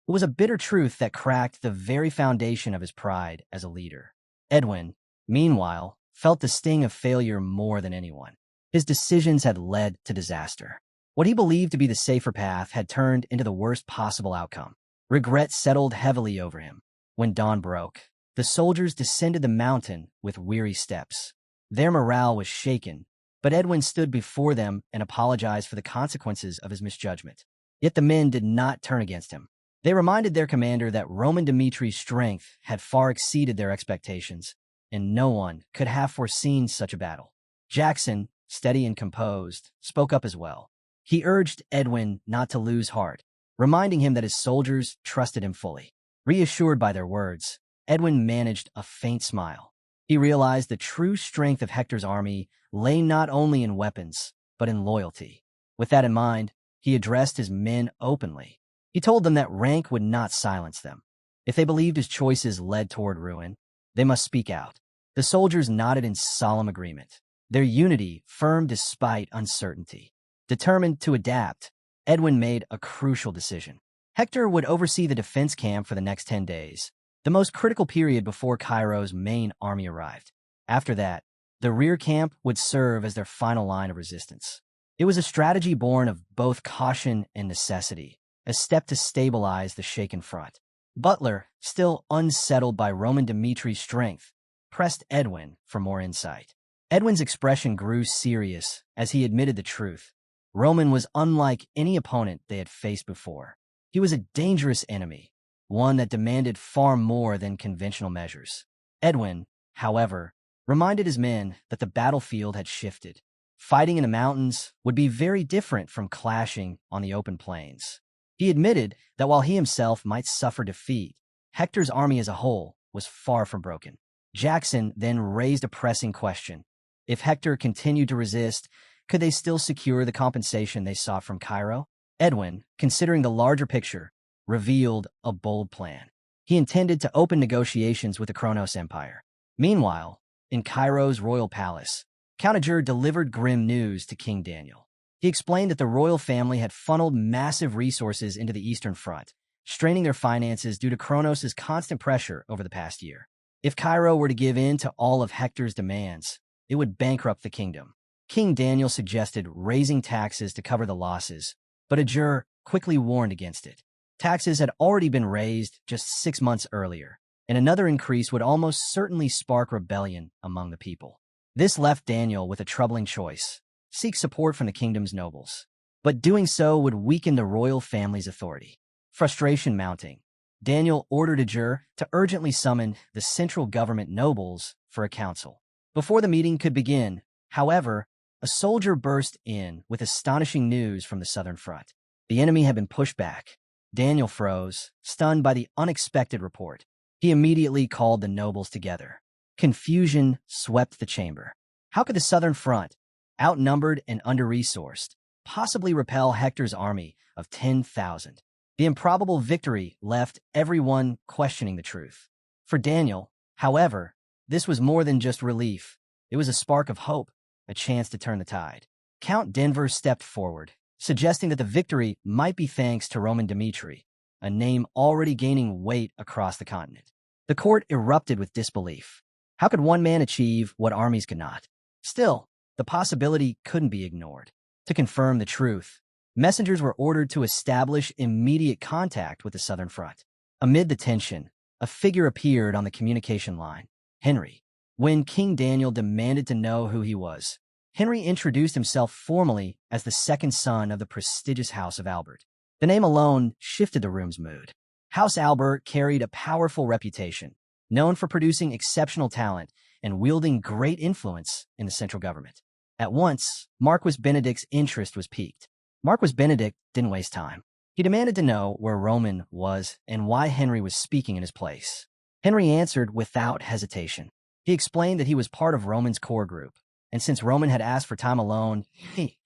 it was a bitter truth that cracked the very foundation of his pride as a leader. Edwin, meanwhile, felt the sting of failure more than anyone. His decisions had led to disaster. What he believed to be the safer path had turned into the worst possible outcome. Regret settled heavily over him. When dawn broke, the soldiers descended the mountain with weary steps. Their morale was shaken, but Edwin stood before them and apologized for the consequences of his misjudgment. Yet the men did not turn against him. They reminded their commander that Roman Dimitri's strength had far exceeded their expectations, and no one could have foreseen such a battle. Jackson, steady and composed, spoke up as well. He urged Edwin not to lose heart, reminding him that his soldiers trusted him fully. Reassured by their words, Edwin managed a faint smile. He realized the true strength of Hector's army lay not only in weapons, but in loyalty. With that in mind, he addressed his men openly. He told them that rank would not silence them. If they believed his choices led toward ruin, they must speak out. The soldiers nodded in solemn agreement, their unity firm despite uncertainty. Determined to adapt, Edwin made a crucial decision. Hector would oversee the defense camp for the next 10 days, the most critical period before Cairo's main army arrived. After that, the rear camp would serve as their final line of resistance. It was a strategy born of both caution and necessity, a step to stabilize the shaken front. Butler, still unsettled by Roman Dimitri's strength, pressed Edwin for more insight. Edwin's expression grew serious as he admitted the truth. Roman was unlike any opponent they had faced before. He was a dangerous enemy, one that demanded far more than conventional measures. Edwin, however, reminded his men that the battlefield had shifted. Fighting in the mountains would be very different from clashing on the open plains. He admitted that while he himself might suffer defeat, Hector's army as a whole was far from broken. Jackson then raised a pressing question. If Hector continued to resist, could they still secure the compensation they sought from Cairo? Edwin, considering the larger picture, revealed a bold plan. He intended to open negotiations with the Kronos Empire. Meanwhile, in Cairo's royal palace, Count Ajur delivered grim news to King Daniel. He explained that the royal family had funneled massive resources into the Eastern Front, straining their finances due to Kronos' constant pressure over the past year. If Cairo were to give in to all of Hector's demands, it would bankrupt the kingdom. King Daniel suggested raising taxes to cover the losses, but Ajur quickly warned against it. Taxes had already been raised just 6 months earlier, and another increase would almost certainly spark rebellion among the people. This left Daniel with a troubling choice: seek support from the kingdom's nobles. But doing so would weaken the royal family's authority. Frustration mounting, Daniel ordered Ajur to urgently summon the central government nobles for a council. Before the meeting could begin, however, a soldier burst in with astonishing news from the southern front. The enemy had been pushed back. Daniel froze, stunned by the unexpected report. He immediately called the nobles together. Confusion swept the chamber. How could the southern front, outnumbered and under-resourced, possibly repel Hector's army of 10,000? The improbable victory left everyone questioning the truth. For Daniel, however, this was more than just relief. It was a spark of hope, a chance to turn the tide. Count Denver stepped forward, suggesting that the victory might be thanks to Roman Dmitri, a name already gaining weight across the continent. The court erupted with disbelief. How could one man achieve what armies could not? Still, the possibility couldn't be ignored. To confirm the truth, messengers were ordered to establish immediate contact with the Southern Front. Amid the tension, a figure appeared on the communication line, Henry. When King Daniel demanded to know who he was, Henry introduced himself formally as the second son of the prestigious House of Albert. The name alone shifted the room's mood. House Albert carried a powerful reputation, known for producing exceptional talent and wielding great influence in the central government. At once, Marquis Benedict's interest was piqued. Marquis Benedict didn't waste time. He demanded to know where Roman was and why Henry was speaking in his place. Henry answered without hesitation. He explained that he was part of Roman's core group, and since Roman had asked for time alone, he,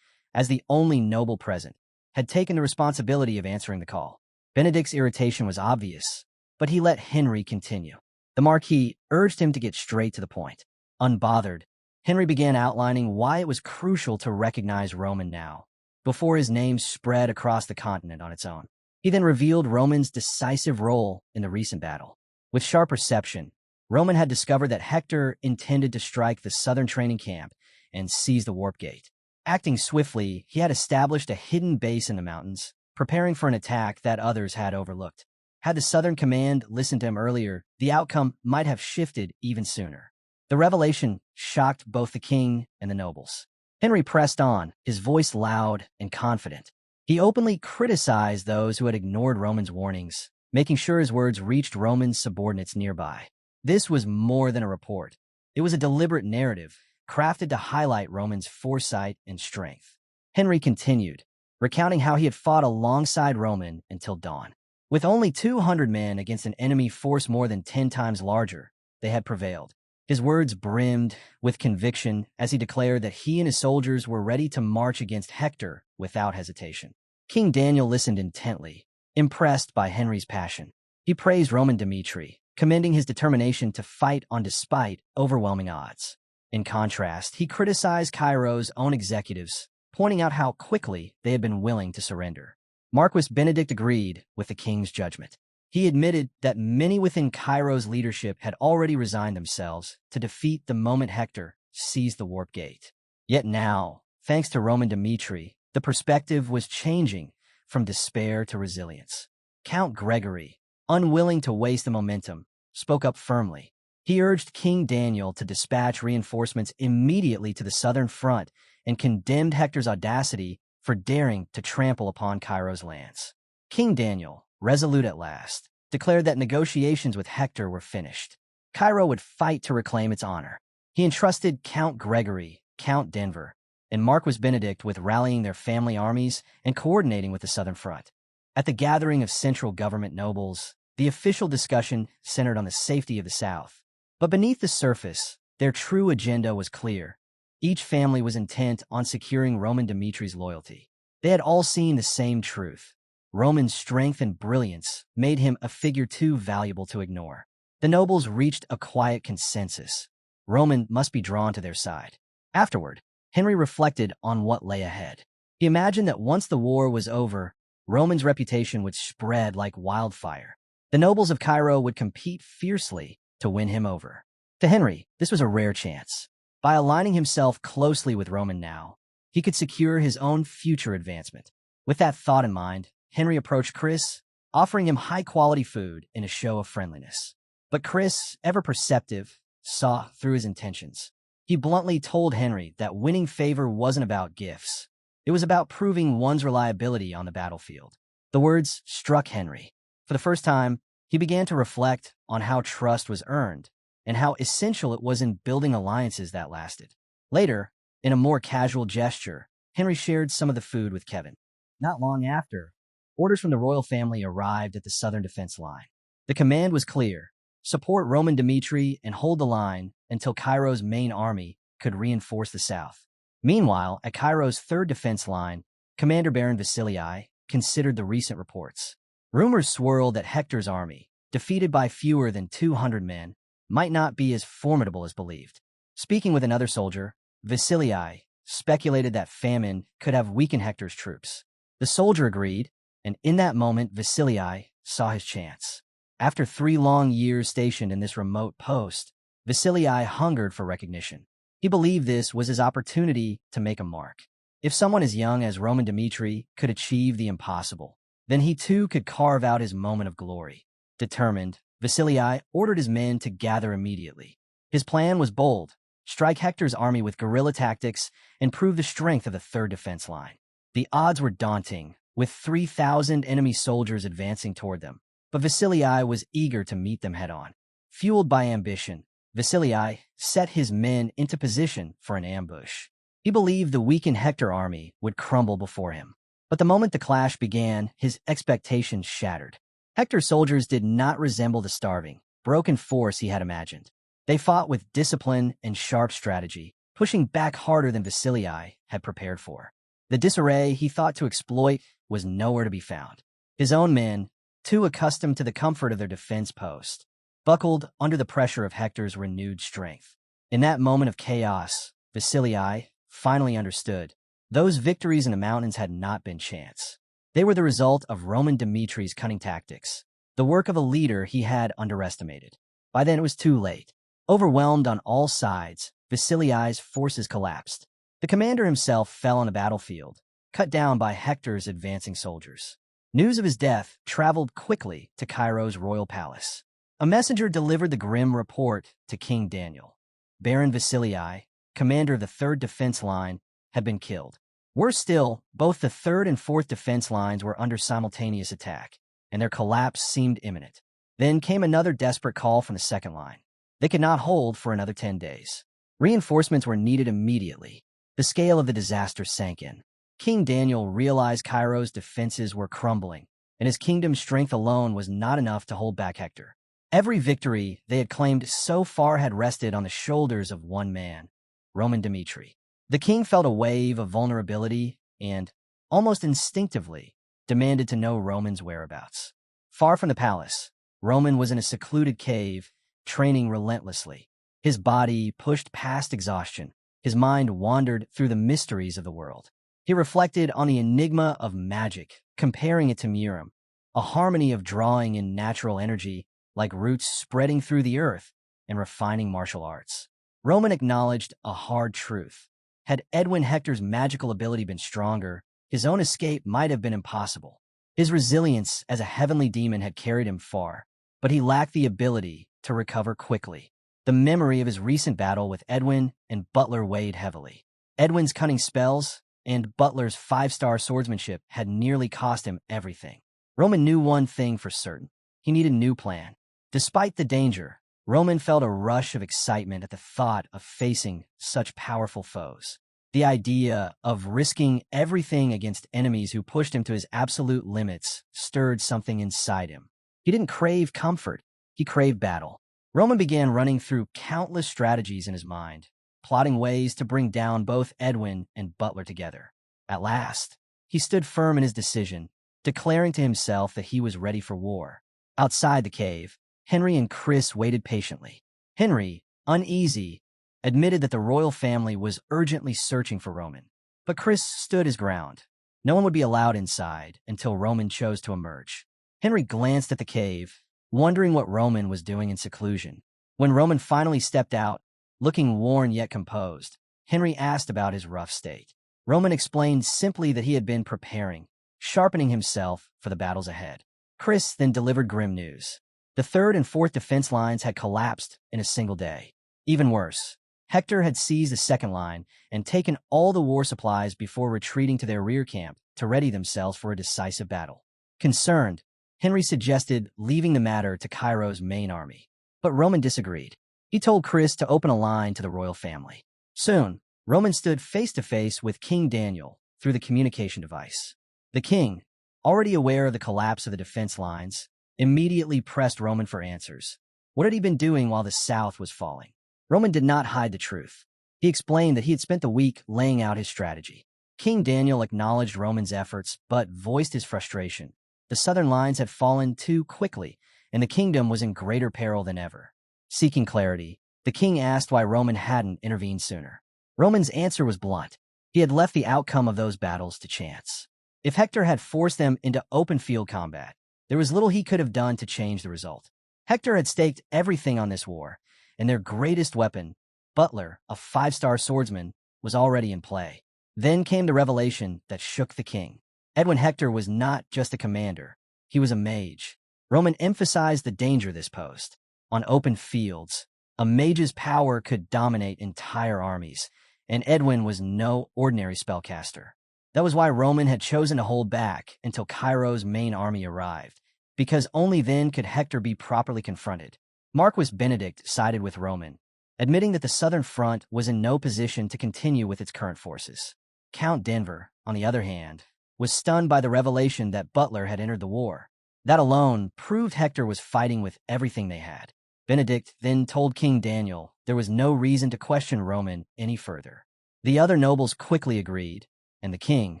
as the only noble present, had taken the responsibility of answering the call. Benedict's irritation was obvious, but he let Henry continue. The Marquis urged him to get straight to the point. Unbothered, Henry began outlining why it was crucial to recognize Roman now, before his name spread across the continent on its own. He then revealed Roman's decisive role in the recent battle. With sharp perception, Roman had discovered that Hector intended to strike the southern training camp and seize the warp gate. Acting swiftly, he had established a hidden base in the mountains, preparing for an attack that others had overlooked. Had the Southern Command listened to him earlier, the outcome might have shifted even sooner. The revelation shocked both the king and the nobles. Henry pressed on, his voice loud and confident. He openly criticized those who had ignored Roman's warnings, making sure his words reached Roman's subordinates nearby. This was more than a report. It was a deliberate narrative, crafted to highlight Roman's foresight and strength. Henry continued, recounting how he had fought alongside Roman until dawn. With only 200 men against an enemy force more than 10 times larger, they had prevailed. His words brimmed with conviction as he declared that he and his soldiers were ready to march against Hector without hesitation. King Daniel listened intently, impressed by Henry's passion. He praised Roman Dmitri, commending his determination to fight on despite overwhelming odds. In contrast, he criticized Cairo's own executives, pointing out how quickly they had been willing to surrender. Marquis Benedict agreed with the king's judgment. He admitted that many within Cairo's leadership had already resigned themselves to defeat the moment Hector seized the warp gate. Yet now, thanks to Roman Dmitri, the perspective was changing from despair to resilience. Count Gregory, unwilling to waste the momentum, spoke up firmly. He urged King Daniel to dispatch reinforcements immediately to the southern front and condemned Hector's audacity for daring to trample upon Cairo's lands. King Daniel, resolute at last, declared that negotiations with Hector were finished. Cairo would fight to reclaim its honor. He entrusted Count Gregory, Count Denver, and Marquis Benedict with rallying their family armies and coordinating with the southern front. At the gathering of central government nobles, the official discussion centered on the safety of the South. But beneath the surface, their true agenda was clear. Each family was intent on securing Roman Dimitri's loyalty. They had all seen the same truth. Roman's strength and brilliance made him a figure too valuable to ignore. The nobles reached a quiet consensus. Roman must be drawn to their side. Afterward, Henry reflected on what lay ahead. He imagined that once the war was over, Roman's reputation would spread like wildfire. The nobles of Cairo would compete fiercely to win him over. To Henry, this was a rare chance. By aligning himself closely with Roman now, he could secure his own future advancement. With that thought in mind, Henry approached Chris, offering him high-quality food in a show of friendliness. But Chris, ever perceptive, saw through his intentions. He bluntly told Henry that winning favor wasn't about gifts. It was about proving one's reliability on the battlefield. The words struck Henry. For the first time, he began to reflect on how trust was earned and how essential it was in building alliances that lasted. Later, in a more casual gesture, Henry shared some of the food with Kevin. Not long after, orders from the royal family arrived at the southern defense line. The command was clear: support Roman Dmitri and hold the line until Cairo's main army could reinforce the south. Meanwhile, at Cairo's third defense line, Commander Baron Vasilii considered the recent reports. Rumors swirled that Hector's army, defeated by fewer than 200 men, might not be as formidable as believed. Speaking with another soldier, Vasilii speculated that famine could have weakened Hector's troops. The soldier agreed, and in that moment Vasilii saw his chance. After 3 long years stationed in this remote post, Vasilii hungered for recognition. He believed this was his opportunity to make a mark. If someone as young as Roman Dmitri could achieve the impossible, then he too could carve out his moment of glory. Determined, Vasilii ordered his men to gather immediately. His plan was bold: strike Hector's army with guerrilla tactics and prove the strength of the third defense line. The odds were daunting, with 3,000 enemy soldiers advancing toward them, but Vasilii was eager to meet them head-on. Fueled by ambition, Vasilii set his men into position for an ambush. He believed the weakened Hector army would crumble before him. But the moment the clash began, his expectations shattered. Hector's soldiers did not resemble the starving, broken force he had imagined. They fought with discipline and sharp strategy, pushing back harder than Vasilii had prepared for. The disarray he thought to exploit was nowhere to be found. His own men, too accustomed to the comfort of their defense post, buckled under the pressure of Hector's renewed strength. In that moment of chaos, Vasilii finally understood. Those victories in the mountains had not been chance. They were the result of Roman Dimitri's cunning tactics, the work of a leader he had underestimated. By then it was too late. Overwhelmed on all sides, Vasilii's forces collapsed. The commander himself fell on the battlefield, cut down by Hector's advancing soldiers. News of his death traveled quickly to Cairo's royal palace. A messenger delivered the grim report to King Daniel. Baron Vasilii, commander of the third defense line, had been killed. Worse still, both the third and fourth defense lines were under simultaneous attack, and their collapse seemed imminent. Then came another desperate call from the second line. They could not hold for another 10 days. Reinforcements were needed immediately. The scale of the disaster sank in. King Daniel realized Cairo's defenses were crumbling, and his kingdom's strength alone was not enough to hold back Hector. Every victory they had claimed so far had rested on the shoulders of one man, Roman Dmitri. The king felt a wave of vulnerability and, almost instinctively, demanded to know Roman's whereabouts. Far from the palace, Roman was in a secluded cave, training relentlessly. His body pushed past exhaustion. His mind wandered through the mysteries of the world. He reflected on the enigma of magic, comparing it to Muram, a harmony of drawing in natural energy like roots spreading through the earth and refining martial arts. Roman acknowledged a hard truth. Had Edwin Hector's magical ability been stronger, his own escape might have been impossible. His resilience as a heavenly demon had carried him far, but he lacked the ability to recover quickly. The memory of his recent battle with Edwin and Butler weighed heavily. Edwin's cunning spells and Butler's 5-star swordsmanship had nearly cost him everything. Roman knew one thing for certain. He needed a new plan. Despite the danger, Roman felt a rush of excitement at the thought of facing such powerful foes. The idea of risking everything against enemies who pushed him to his absolute limits stirred something inside him. He didn't crave comfort. He craved battle. Roman began running through countless strategies in his mind, plotting ways to bring down both Edwin and Butler together. At last, he stood firm in his decision, declaring to himself that he was ready for war. Outside the cave, Henry and Chris waited patiently. Henry, uneasy, admitted that the royal family was urgently searching for Roman. But Chris stood his ground. No one would be allowed inside until Roman chose to emerge. Henry glanced at the cave, wondering what Roman was doing in seclusion. When Roman finally stepped out, looking worn yet composed, Henry asked about his rough state. Roman explained simply that he had been preparing, sharpening himself for the battles ahead. Chris then delivered grim news. The third and fourth defense lines had collapsed in a single day. Even worse, Hector had seized the second line and taken all the war supplies before retreating to their rear camp to ready themselves for a decisive battle. Concerned, Henry suggested leaving the matter to Cairo's main army. But Roman disagreed. He told Chris to open a line to the royal family. Soon, Roman stood face-to-face with King Daniel through the communication device. The king, already aware of the collapse of the defense lines, immediately pressed Roman for answers. What had he been doing while the South was falling? Roman did not hide the truth. He explained that he had spent the week laying out his strategy. King Daniel acknowledged Roman's efforts, but voiced his frustration. The southern lines had fallen too quickly, and the kingdom was in greater peril than ever. Seeking clarity, the king asked why Roman hadn't intervened sooner. Roman's answer was blunt. He had left the outcome of those battles to chance. If Hector had forced them into open field combat, there was little he could have done to change the result. Hector had staked everything on this war, and their greatest weapon, Butler, a 5-star swordsman, was already in play. Then came the revelation that shook the king. Edwin Hector was not just a commander, he was a mage. Roman emphasized the danger this posed. On open fields, a mage's power could dominate entire armies, and Edwin was no ordinary spellcaster. That was why Roman had chosen to hold back until Cairo's main army arrived, because only then could Hector be properly confronted. Marquis Benedict sided with Roman, admitting that the southern front was in no position to continue with its current forces. Count Denver, on the other hand, was stunned by the revelation that Butler had entered the war. That alone proved Hector was fighting with everything they had. Benedict then told King Daniel there was no reason to question Roman any further. The other nobles quickly agreed, and the king,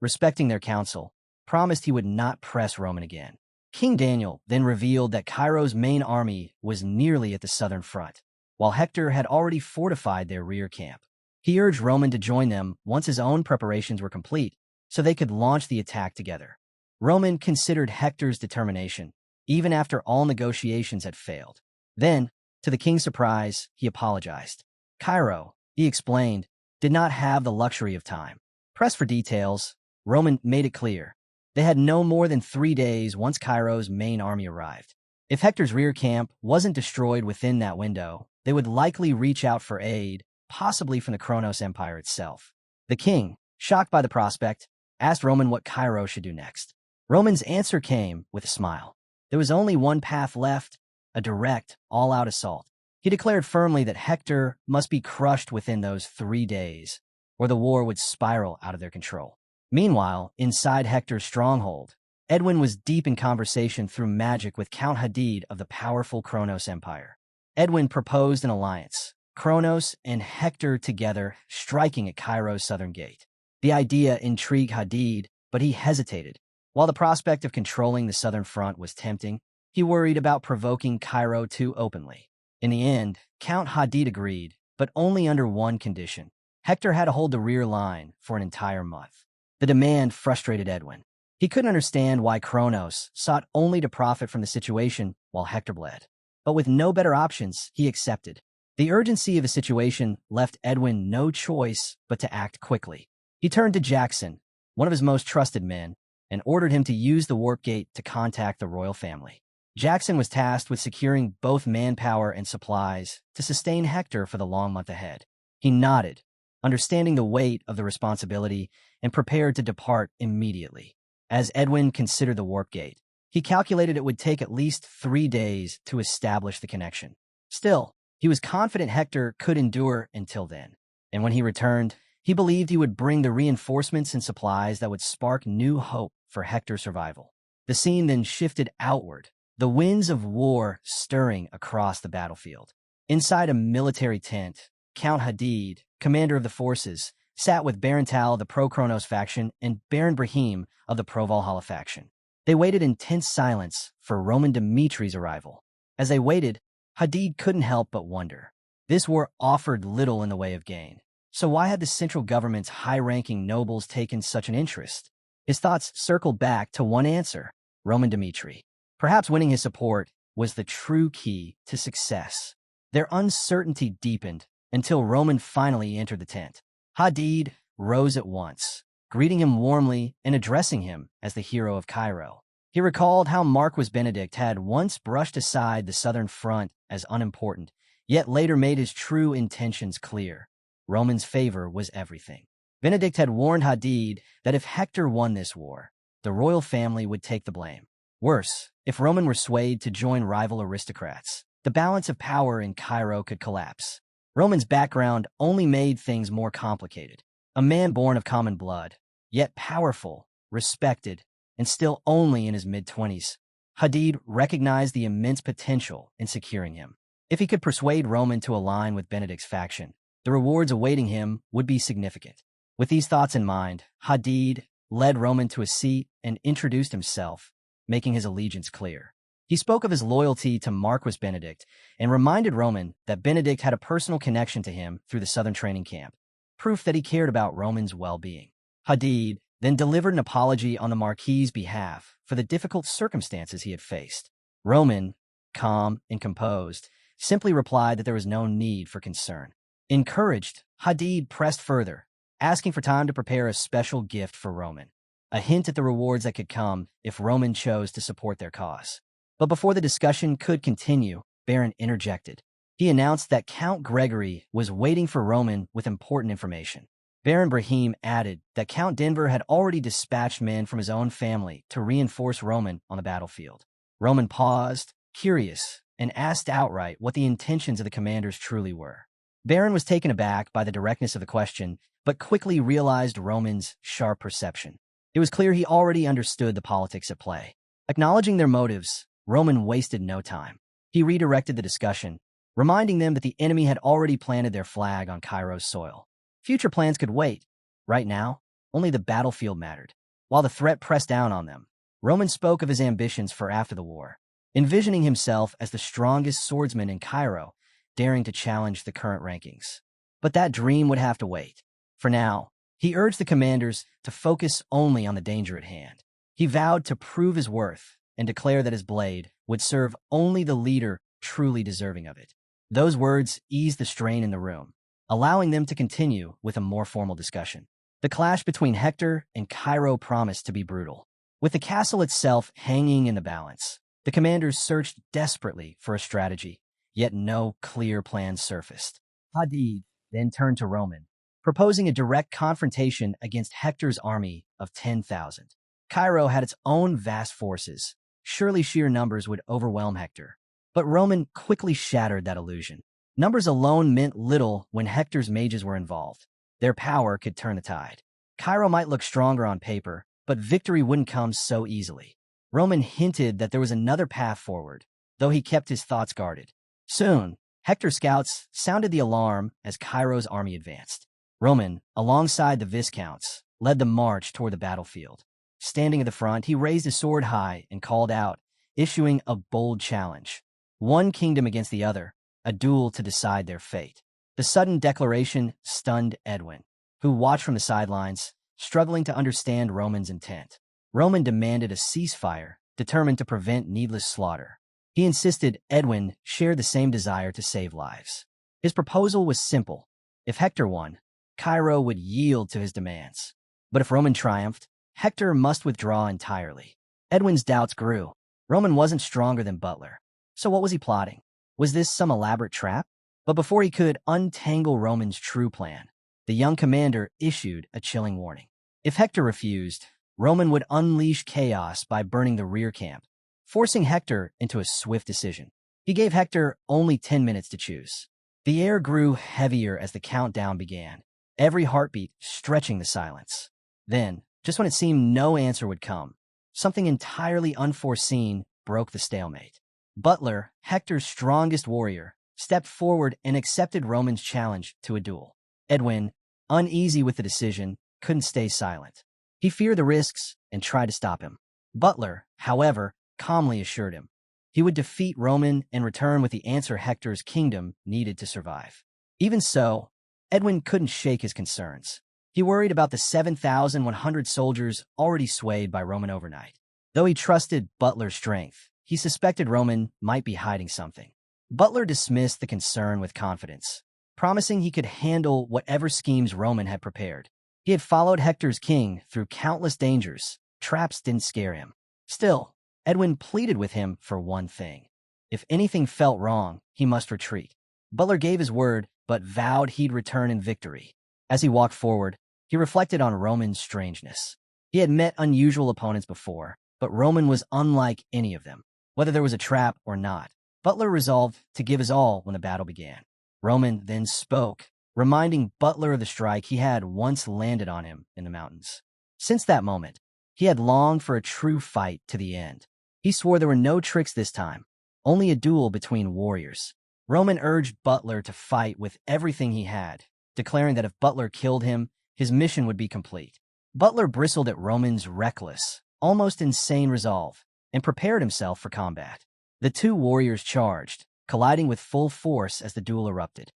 respecting their counsel, promised he would not press Roman again. King Daniel then revealed that Cairo's main army was nearly at the southern front, while Hector had already fortified their rear camp. He urged Roman to join them once his own preparations were complete, so they could launch the attack together. Roman considered Hector's determination, even after all negotiations had failed. Then, to the king's surprise, he apologized. Cairo, he explained, did not have the luxury of time. Pressed for details, Roman made it clear. They had no more than 3 days once Cairo's main army arrived. If Hector's rear camp wasn't destroyed within that window, they would likely reach out for aid, possibly from the Kronos Empire itself. The king, shocked by the prospect, asked Roman what Cairo should do next. Roman's answer came with a smile. There was only one path left, a direct, all-out assault. He declared firmly that Hector must be crushed within those 3 days, or the war would spiral out of their control. Meanwhile, inside Hector's stronghold, Edwin was deep in conversation through magic with Count Hadid of the powerful Kronos Empire. Edwin proposed an alliance, Kronos and Hector together, striking at Cairo's southern gate. The idea intrigued Hadid, but he hesitated. While the prospect of controlling the southern front was tempting, he worried about provoking Cairo too openly. In the end, Count Hadid agreed, but only under one condition. Hector had to hold the rear line for an entire month. The demand frustrated Edwin. He couldn't understand why Kronos sought only to profit from the situation while Hector bled. But with no better options, he accepted. The urgency of the situation left Edwin no choice but to act quickly. He turned to Jackson, one of his most trusted men, and ordered him to use the warp gate to contact the royal family. Jackson was tasked with securing both manpower and supplies to sustain Hector for the long month ahead. He nodded, understanding the weight of the responsibility, and prepared to depart immediately. As Edwin considered the warp gate, he calculated it would take at least 3 days to establish the connection. Still, he was confident Hector could endure until then, and when he returned, he believed he would bring the reinforcements and supplies that would spark new hope for Hector's survival. The scene then shifted outward, the winds of war stirring across the battlefield. Inside a military tent, Count Hadid, commander of the forces, sat with Baron Tal of the Pro-Kronos faction and Baron Brahim of the Pro-Valhalla faction. They waited in tense silence for Roman Dimitri's arrival. As they waited, Hadid couldn't help but wonder. This war offered little in the way of gain. So why had the central government's high-ranking nobles taken such an interest? His thoughts circled back to one answer: Roman Dimitri. Perhaps winning his support was the true key to success. Their uncertainty deepened until Roman finally entered the tent. Hadid rose at once, greeting him warmly and addressing him as the hero of Cairo. He recalled how Marquis Benedict had once brushed aside the southern front as unimportant, yet later made his true intentions clear. Roman's favor was everything. Benedict had warned Hadid that if Hector won this war, the royal family would take the blame. Worse, if Roman were swayed to join rival aristocrats, the balance of power in Cairo could collapse. Roman's background only made things more complicated. A man born of common blood, yet powerful, respected, and still only in his mid-20s. Hadid recognized the immense potential in securing him. If he could persuade Roman to align with Benedict's faction, the rewards awaiting him would be significant. With these thoughts in mind, Hadid led Roman to a seat and introduced himself. making his allegiance clear. He spoke of his loyalty to Marquis Benedict and reminded Roman that Benedict had a personal connection to him through the Southern training camp, proof that he cared about Roman's well-being. Hadid then delivered an apology on the Marquis's behalf for the difficult circumstances he had faced. Roman, calm and composed, simply replied that there was no need for concern. Encouraged, Hadid pressed further, asking for time to prepare a special gift for Roman, a hint at the rewards that could come if Roman chose to support their cause. But before the discussion could continue, Baron interjected. He announced that Count Gregory was waiting for Roman with important information. Baron Brahim added that Count Denver had already dispatched men from his own family to reinforce Roman on the battlefield. Roman paused, curious, and asked outright what the intentions of the commanders truly were. Baron was taken aback by the directness of the question, but quickly realized Roman's sharp perception. It was clear he already understood the politics at play. Acknowledging their motives, Roman wasted no time. He redirected the discussion, reminding them that the enemy had already planted their flag on Cairo's soil. Future plans could wait. Right now, only the battlefield mattered. While the threat pressed down on them, Roman spoke of his ambitions for after the war, envisioning himself as the strongest swordsman in Cairo, daring to challenge the current rankings. But that dream would have to wait. For now, he urged the commanders to focus only on the danger at hand. He vowed to prove his worth and declare that his blade would serve only the leader truly deserving of it. Those words eased the strain in the room, allowing them to continue with a more formal discussion. The clash between Hector and Cairo promised to be brutal. With the castle itself hanging in the balance, the commanders searched desperately for a strategy, yet no clear plan surfaced. Hadid then turned to Roman, proposing a direct confrontation against Hector's army of 10,000. Cairo had its own vast forces. Surely sheer numbers would overwhelm Hector. But Roman quickly shattered that illusion. Numbers alone meant little when Hector's mages were involved. Their power could turn the tide. Cairo might look stronger on paper, but victory wouldn't come so easily. Roman hinted that there was another path forward, though he kept his thoughts guarded. Soon, Hector's scouts sounded the alarm as Cairo's army advanced. Roman, alongside the Viscounts, led the march toward the battlefield. Standing at the front, he raised his sword high and called out, issuing a bold challenge. One kingdom against the other, a duel to decide their fate. The sudden declaration stunned Edwin, who watched from the sidelines, struggling to understand Roman's intent. Roman demanded a ceasefire, determined to prevent needless slaughter. He insisted Edwin shared the same desire to save lives. His proposal was simple. If Hector won, Cairo would yield to his demands. But if Roman triumphed, Hector must withdraw entirely. Edwin's doubts grew. Roman wasn't stronger than Butler. So what was he plotting? Was this some elaborate trap? But before he could untangle Roman's true plan, the young commander issued a chilling warning. If Hector refused, Roman would unleash chaos by burning the rear camp, forcing Hector into a swift decision. He gave Hector only 10 minutes to choose. The air grew heavier as the countdown began, every heartbeat stretching the silence. Then, just when it seemed no answer would come, something entirely unforeseen broke the stalemate. Butler, Hector's strongest warrior, stepped forward and accepted Roman's challenge to a duel. Edwin, uneasy with the decision, couldn't stay silent. He feared the risks and tried to stop him. Butler, however, calmly assured him he would defeat Roman and return with the answer Hector's kingdom needed to survive. Even so, Edwin couldn't shake his concerns. He worried about the 7,100 soldiers already swayed by Roman overnight. Though he trusted Butler's strength, he suspected Roman might be hiding something. Butler dismissed the concern with confidence, promising he could handle whatever schemes Roman had prepared. He had followed Hector's king through countless dangers. Traps didn't scare him. Still, Edwin pleaded with him for one thing. If anything felt wrong, he must retreat. Butler gave his word, but vowed he'd return in victory. As he walked forward, he reflected on Roman's strangeness. He had met unusual opponents before, but Roman was unlike any of them. Whether there was a trap or not, Butler resolved to give his all when the battle began. Roman then spoke, reminding Butler of the strike he had once landed on him in the mountains. Since that moment, he had longed for a true fight to the end. He swore there were no tricks this time, only a duel between warriors. Roman urged Butler to fight with everything he had, declaring that if Butler killed him, his mission would be complete. Butler bristled at Roman's reckless, almost insane resolve, and prepared himself for combat. The two warriors charged, colliding with full force as the duel erupted.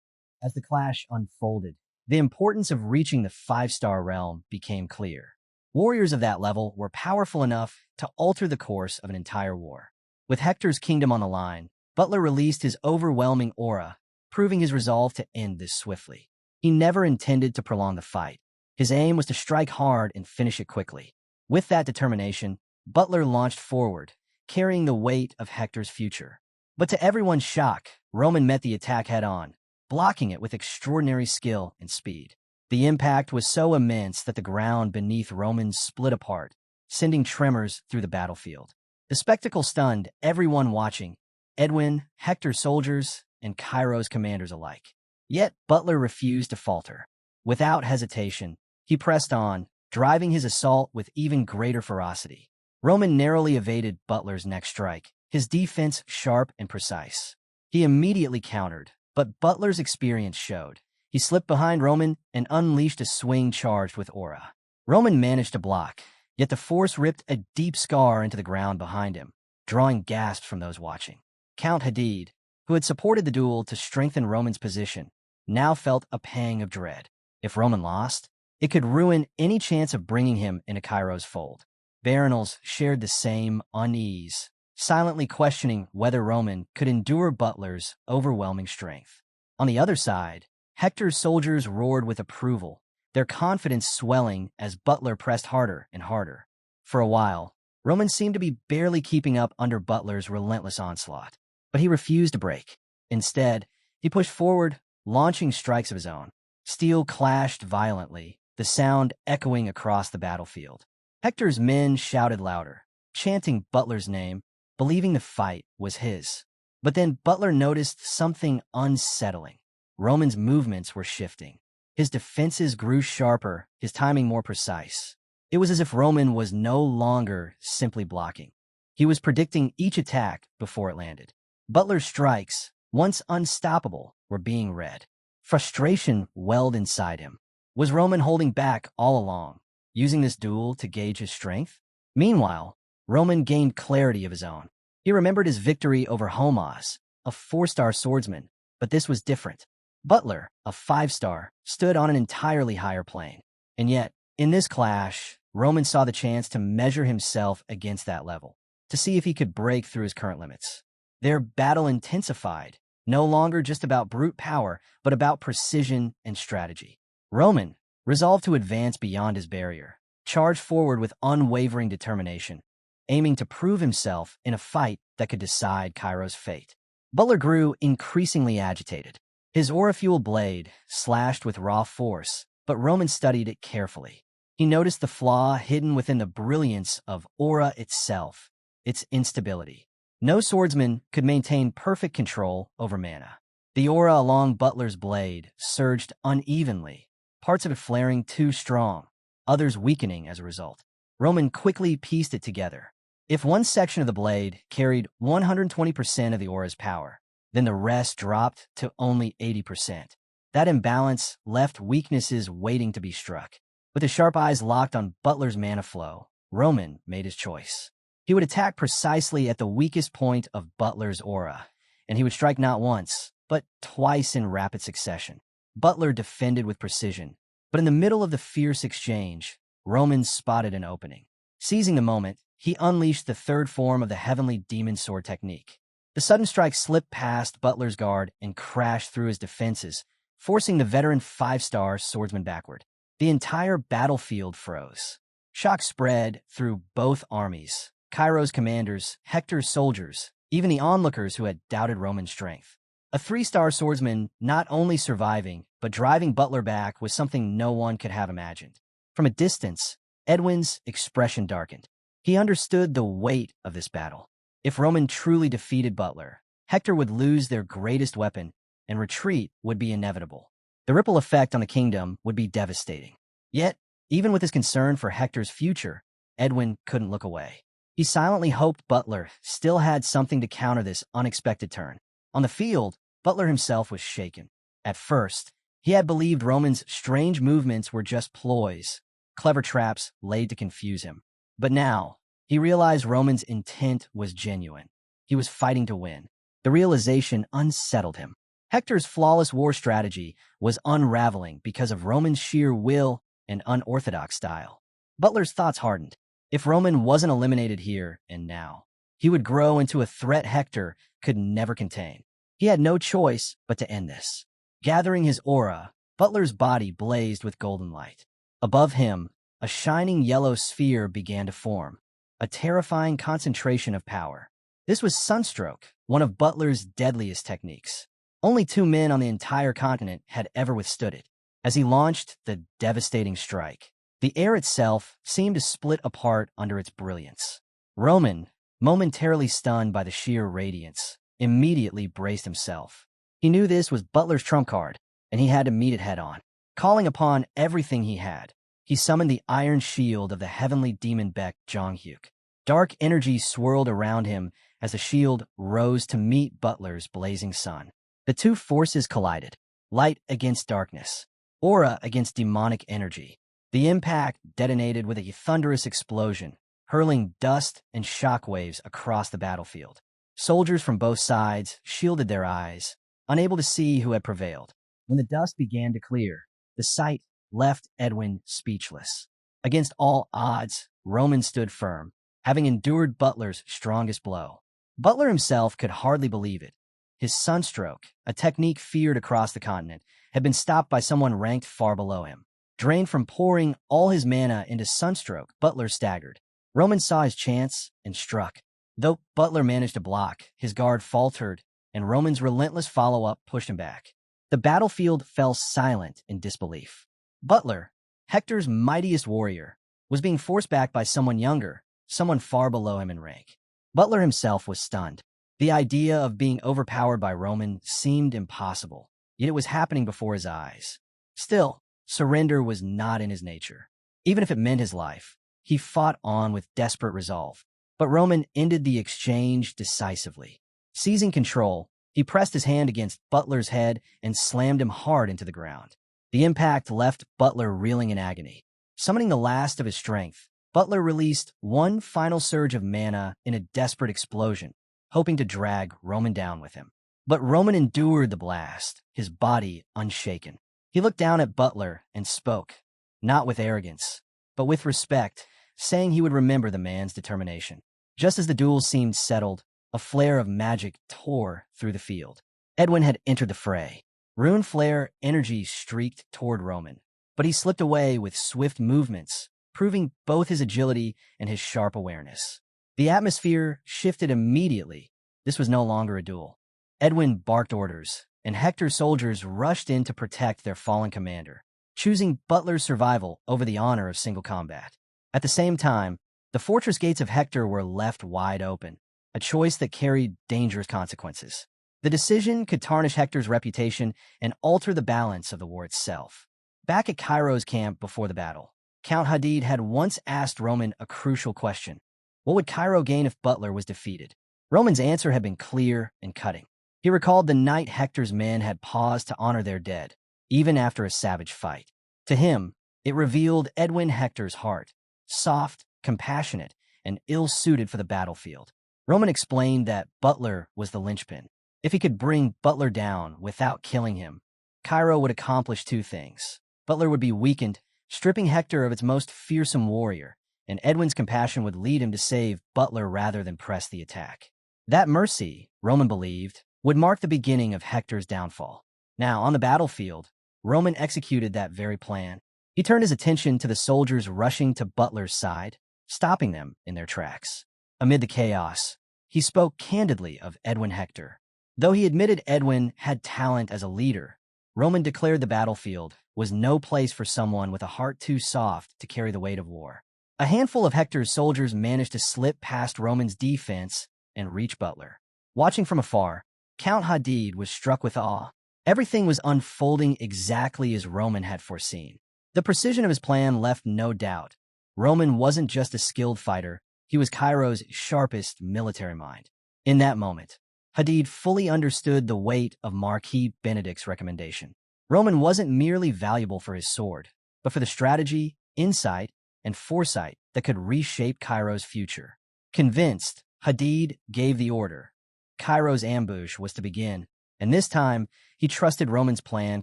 As the clash unfolded, the importance of reaching the five-star realm became clear. Warriors of that level were powerful enough to alter the course of an entire war. With Hector's kingdom on the line, Butler released his overwhelming aura, proving his resolve to end this swiftly. He never intended to prolong the fight. His aim was to strike hard and finish it quickly. With that determination, Butler launched forward, carrying the weight of Hector's future. But to everyone's shock, Roman met the attack head-on, blocking it with extraordinary skill and speed. The impact was so immense that the ground beneath Roman split apart, sending tremors through the battlefield. The spectacle stunned everyone watching, Edwin, Hector's soldiers, and Cairo's commanders alike. Yet Butler refused to falter. Without hesitation, he pressed on, driving his assault with even greater ferocity. Roman narrowly evaded Butler's next strike, his defense sharp and precise. He immediately countered, but Butler's experience showed. He slipped behind Roman and unleashed a swing charged with aura. Roman managed to block, yet the force ripped a deep scar into the ground behind him, drawing gasps from those watching. Count Hadid, who had supported the duel to strengthen Roman's position, now felt a pang of dread. If Roman lost, it could ruin any chance of bringing him into Cairo's fold. Baronals shared the same unease, silently questioning whether Roman could endure Butler's overwhelming strength. On the other side, Hector's soldiers roared with approval, their confidence swelling as Butler pressed harder and harder. For a while, Roman seemed to be barely keeping up under Butler's relentless onslaught, but he refused to break. Instead, he pushed forward, launching strikes of his own. Steel clashed violently, the sound echoing across the battlefield. Hector's men shouted louder, chanting Butler's name, believing the fight was his. But then Butler noticed something unsettling. Roman's movements were shifting. His defenses grew sharper, his timing more precise. It was as if Roman was no longer simply blocking. He was predicting each attack before it landed. Butler's strikes, once unstoppable, were being read. Frustration welled inside him. Was Roman holding back all along, using this duel to gauge his strength? Meanwhile, Roman gained clarity of his own. He remembered his victory over Homaz, a 4-star swordsman, but this was different. Butler, a 5-star, stood on an entirely higher plane. And yet, in this clash, Roman saw the chance to measure himself against that level, to see if he could break through his current limits. Their battle intensified, no longer just about brute power, but about precision and strategy. Roman, resolved to advance beyond his barrier, charged forward with unwavering determination, aiming to prove himself in a fight that could decide Cairo's fate. Butler grew increasingly agitated. His aura-fueled blade slashed with raw force, but Roman studied it carefully. He noticed the flaw hidden within the brilliance of aura itself, its instability. No swordsman could maintain perfect control over mana. The aura along Butler's blade surged unevenly, parts of it flaring too strong, others weakening as a result. Roman quickly pieced it together. If one section of the blade carried 120% of the aura's power, then the rest dropped to only 80%. That imbalance left weaknesses waiting to be struck. With his sharp eyes locked on Butler's mana flow, Roman made his choice. He would attack precisely at the weakest point of Butler's aura, and he would strike not once, but twice in rapid succession. Butler defended with precision, but in the middle of the fierce exchange, Roman spotted an opening. Seizing the moment, he unleashed the third form of the heavenly demon sword technique. The sudden strike slipped past Butler's guard and crashed through his defenses, forcing the veteran 5-star swordsman backward. The entire battlefield froze. Shock spread through both armies, Cairo's commanders, Hector's soldiers, even the onlookers who had doubted Roman's strength. A 3-star swordsman not only surviving, but driving Butler back was something no one could have imagined. From a distance, Edwin's expression darkened. He understood the weight of this battle. If Roman truly defeated Butler, Hector would lose their greatest weapon, and retreat would be inevitable. The ripple effect on the kingdom would be devastating. Yet, even with his concern for Hector's future, Edwin couldn't look away. He silently hoped Butler still had something to counter this unexpected turn. On the field, Butler himself was shaken. At first, he had believed Roman's strange movements were just ploys, clever traps laid to confuse him. But now, He realized Roman's intent was genuine. He was fighting to win. The realization unsettled him. Hector's flawless war strategy was unraveling because of Roman's sheer will and unorthodox style. Butler's thoughts hardened. If Roman wasn't eliminated here and now, he would grow into a threat Hector could never contain. He had no choice but to end this. Gathering his aura, Butler's body blazed with golden light. Above him, a shining yellow sphere began to form, a terrifying concentration of power. This was Sunstroke, one of Butler's deadliest techniques. Only 2 men on the entire continent had ever withstood it. As he launched the devastating strike, the air itself seemed to split apart under its brilliance. Roman, momentarily stunned by the sheer radiance, immediately braced himself. He knew this was Butler's trump card, and he had to meet it head-on. Calling upon everything he had, he summoned the iron shield of the heavenly demon Beck Jonghyuk. Dark energy swirled around him as the shield rose to meet Butler's blazing sun. The two forces collided, light against darkness, aura against demonic energy. The impact detonated with a thunderous explosion, hurling dust and shockwaves across the battlefield. Soldiers from both sides shielded their eyes, unable to see who had prevailed. When the dust began to clear, the sight left Edwin speechless. Against all odds, Roman stood firm, having endured Butler's strongest blow. Butler himself could hardly believe it. His sunstroke, a technique feared across the continent, had been stopped by someone ranked far below him. Drained from pouring all his mana into sunstroke, Butler staggered. Roman saw his chance and struck. Though Butler managed to block, his guard faltered, and Roman's relentless follow-up pushed him back. The battlefield fell silent in disbelief. Butler, Hector's mightiest warrior, was being forced back by someone younger, someone far below him in rank. Butler himself was stunned. The idea of being overpowered by Roman seemed impossible, yet it was happening before his eyes. Still, surrender was not in his nature. Even if it meant his life, he fought on with desperate resolve. But Roman ended the exchange decisively. Seizing control, he pressed his hand against Butler's head and slammed him hard into the ground. The impact left Butler reeling in agony. Summoning the last of his strength, Butler released one final surge of mana in a desperate explosion, hoping to drag Roman down with him. But Roman endured the blast, his body unshaken. He looked down at Butler and spoke, not with arrogance, but with respect, saying he would remember the man's determination. Just as the duel seemed settled, a flare of magic tore through the field. Edwin had entered the fray. Rune flare energy streaked toward Roman, but he slipped away with swift movements, proving both his agility and his sharp awareness. The atmosphere shifted immediately. This was no longer a duel. Edwin barked orders, and Hector's soldiers rushed in to protect their fallen commander, choosing Butler's survival over the honor of single combat. At the same time, the fortress gates of Hector were left wide open, a choice that carried dangerous consequences. The decision could tarnish Hector's reputation and alter the balance of the war itself. Back at Cairo's camp before the battle, Count Hadid had once asked Roman a crucial question. What would Cairo gain if Butler was defeated? Roman's answer had been clear and cutting. He recalled the night Hector's men had paused to honor their dead, even after a savage fight. To him, it revealed Edwin Hector's heart, soft, compassionate, and ill-suited for the battlefield. Roman explained that Butler was the linchpin. If he could bring Butler down without killing him, Cairo would accomplish two things. Butler would be weakened, stripping Hector of its most fearsome warrior, and Edwin's compassion would lead him to save Butler rather than press the attack. That mercy, Roman believed, would mark the beginning of Hector's downfall. Now, on the battlefield, Roman executed that very plan. He turned his attention to the soldiers rushing to Butler's side, stopping them in their tracks. Amid the chaos, he spoke candidly of Edwin Hector. Though he admitted Edwin had talent as a leader, Roman declared the battlefield was no place for someone with a heart too soft to carry the weight of war. A handful of Hector's soldiers managed to slip past Roman's defense and reach Butler. Watching from afar, Count Hadid was struck with awe. Everything was unfolding exactly as Roman had foreseen. The precision of his plan left no doubt. Roman wasn't just a skilled fighter, he was Cairo's sharpest military mind. In that moment, Hadid fully understood the weight of Marquis Benedict's recommendation. Roman wasn't merely valuable for his sword, but for the strategy, insight, and foresight that could reshape Cairo's future. Convinced, Hadid gave the order. Cairo's ambush was to begin, and this time he trusted Roman's plan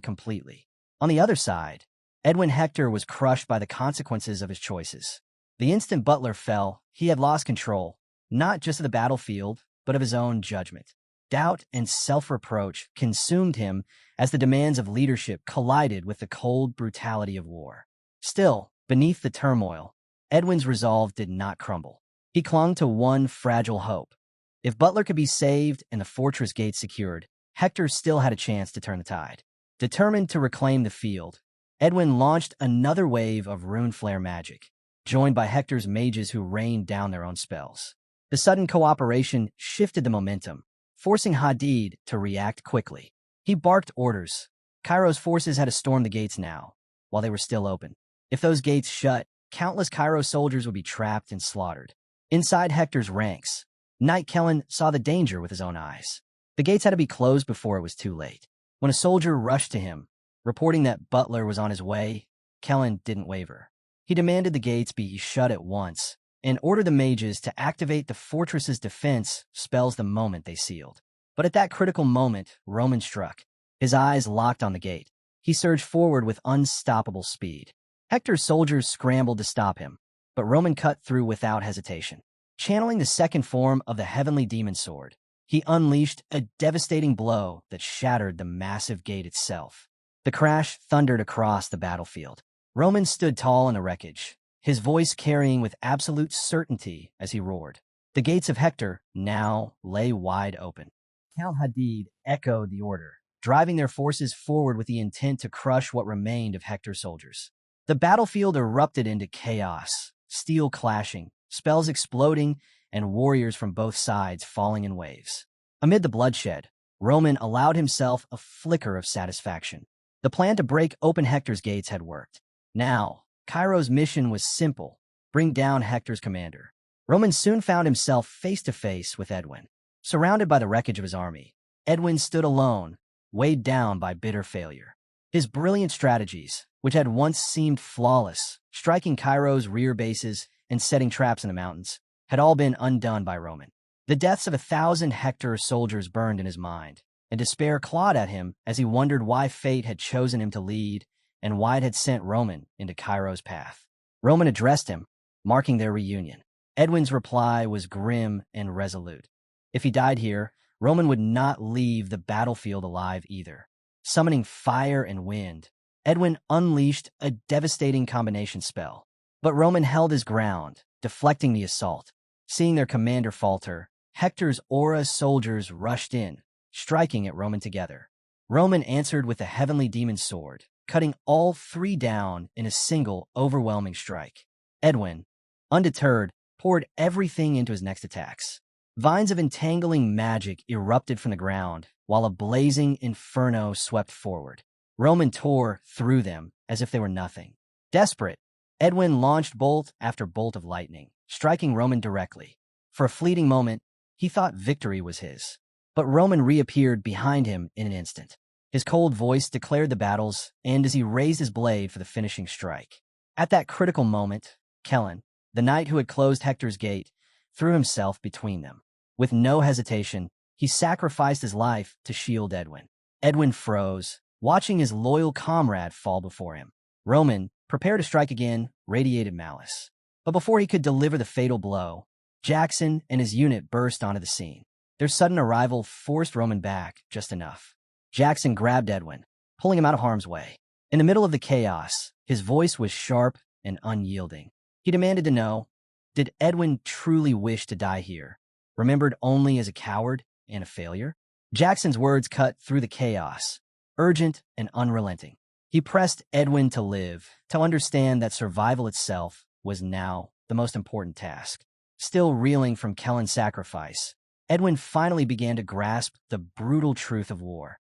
completely. On the other side, Edwin Hector was crushed by the consequences of his choices. The instant Butler fell, he had lost control, not just of the battlefield, but of his own judgment. Doubt and self-reproach consumed him as the demands of leadership collided with the cold brutality of war. Still, beneath the turmoil, Edwin's resolve did not crumble. He clung to one fragile hope. If Butler could be saved and the fortress gates secured, Hector still had a chance to turn the tide. Determined to reclaim the field, Edwin launched another wave of rune flare magic, joined by Hector's mages who rained down their own spells. The sudden cooperation shifted the momentum, forcing Hadid to react quickly. He barked orders. Cairo's forces had to storm the gates now, while they were still open. If those gates shut, countless Cairo soldiers would be trapped and slaughtered. Inside Hector's ranks, Knight Kellen saw the danger with his own eyes. The gates had to be closed before it was too late. When a soldier rushed to him, reporting that Butler was on his way, Kellen didn't waver. He demanded the gates be shut at once and ordered the mages to activate the fortress's defense spells the moment they sealed. But at that critical moment, Roman struck. His eyes locked on the gate. He surged forward with unstoppable speed. Hector's soldiers scrambled to stop him, but Roman cut through without hesitation. Channeling the second form of the heavenly demon sword, he unleashed a devastating blow that shattered the massive gate itself. The crash thundered across the battlefield. Roman stood tall in the wreckage, his voice carrying with absolute certainty as he roared. The gates of Hector now lay wide open. Count Hadid echoed the order, driving their forces forward with the intent to crush what remained of Hector's soldiers. The battlefield erupted into chaos, steel clashing, spells exploding, and warriors from both sides falling in waves. Amid the bloodshed, Roman allowed himself a flicker of satisfaction. The plan to break open Hector's gates had worked. Now, Cairo's mission was simple: bring down Hector's commander. Roman soon found himself face-to-face with Edwin. Surrounded by the wreckage of his army, Edwin stood alone, weighed down by bitter failure. His brilliant strategies, which had once seemed flawless, striking Cairo's rear bases and setting traps in the mountains, had all been undone by Roman. The deaths of 1,000 Hector soldiers burned in his mind, and despair clawed at him as he wondered why fate had chosen him to lead and why it had sent Roman into Cairo's path. Roman addressed him, marking their reunion. Edwin's reply was grim and resolute. If he died here, Roman would not leave the battlefield alive either. Summoning fire and wind, Edwin unleashed a devastating combination spell. But Roman held his ground, deflecting the assault. Seeing their commander falter, Hector's aura soldiers rushed in, striking at Roman together. Roman answered with the heavenly demon sword, cutting all three down in a single, overwhelming strike. Edwin, undeterred, poured everything into his next attacks. Vines of entangling magic erupted from the ground, while a blazing inferno swept forward. Roman tore through them as if they were nothing. Desperate, Edwin launched bolt after bolt of lightning, striking Roman directly. For a fleeting moment, he thought victory was his. But Roman reappeared behind him in an instant. His cold voice declared the battles, and as he raised his blade for the finishing strike. At that critical moment, Kellen, the knight who had closed Hector's gate, threw himself between them. With no hesitation, he sacrificed his life to shield Edwin. Edwin froze, watching his loyal comrade fall before him. Roman, prepared to strike again, radiated malice. But before he could deliver the fatal blow, Jackson and his unit burst onto the scene. Their sudden arrival forced Roman back just enough. Jackson grabbed Edwin, pulling him out of harm's way. In the middle of the chaos, his voice was sharp and unyielding. He demanded to know, did Edwin truly wish to die here, remembered only as a coward and a failure? Jackson's words cut through the chaos, urgent and unrelenting. He pressed Edwin to live, to understand that survival itself was now the most important task. Still reeling from Kellen's sacrifice, Edwin finally began to grasp the brutal truth of war.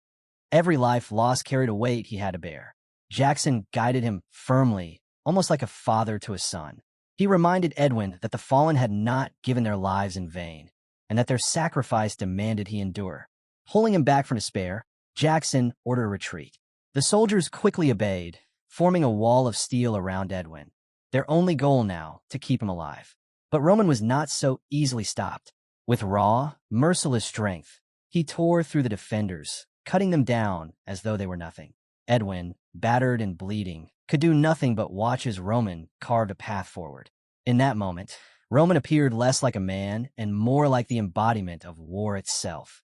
Every life lost carried a weight he had to bear. Jackson guided him firmly, almost like a father to a son. He reminded Edwin that the fallen had not given their lives in vain, and that their sacrifice demanded he endure. Pulling him back from despair, Jackson ordered a retreat. The soldiers quickly obeyed, forming a wall of steel around Edwin. their only goal now to keep him alive. But Roman was not so easily stopped. With raw, merciless strength, he tore through the defenders, cutting them down as though they were nothing. Edwin, battered and bleeding, could do nothing but watch as Roman carved a path forward. In that moment, Roman appeared less like a man and more like the embodiment of war itself.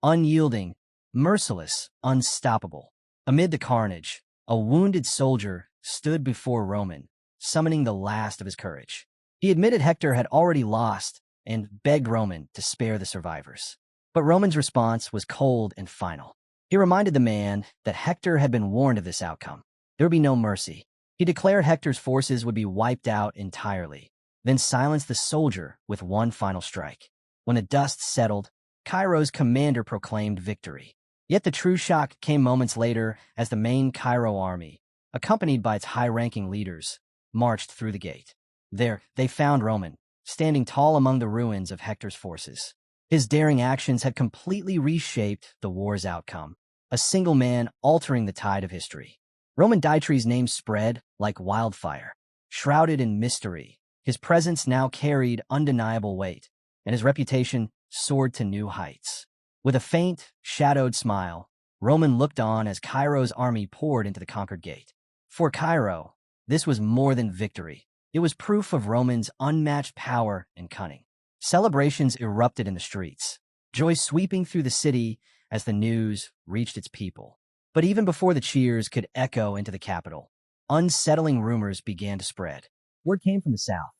Unyielding, merciless, unstoppable. Amid the carnage, a wounded soldier stood before Roman, summoning the last of his courage. He admitted Hector had already lost and begged Roman to spare the survivors. But Roman's response was cold and final. He reminded the man that Hector had been warned of this outcome. There would be no mercy. He declared Hector's forces would be wiped out entirely, then silenced the soldier with one final strike. When the dust settled, Cairo's commander proclaimed victory. Yet the true shock came moments later as the main Cairo army, accompanied by its high-ranking leaders, marched through the gate. There, they found Roman, standing tall among the ruins of Hector's forces. His daring actions had completely reshaped the war's outcome, a single man altering the tide of history. Roman Dietrich's name spread like wildfire. Shrouded in mystery, his presence now carried undeniable weight, and his reputation soared to new heights. With a faint, shadowed smile, Roman looked on as Cairo's army poured into the conquered gate. For Cairo, this was more than victory. It was proof of Roman's unmatched power and cunning. Celebrations erupted in the streets, joy sweeping through the city as the news reached its people. But even before the cheers could echo into the capital, unsettling rumors began to spread. Word came from the south.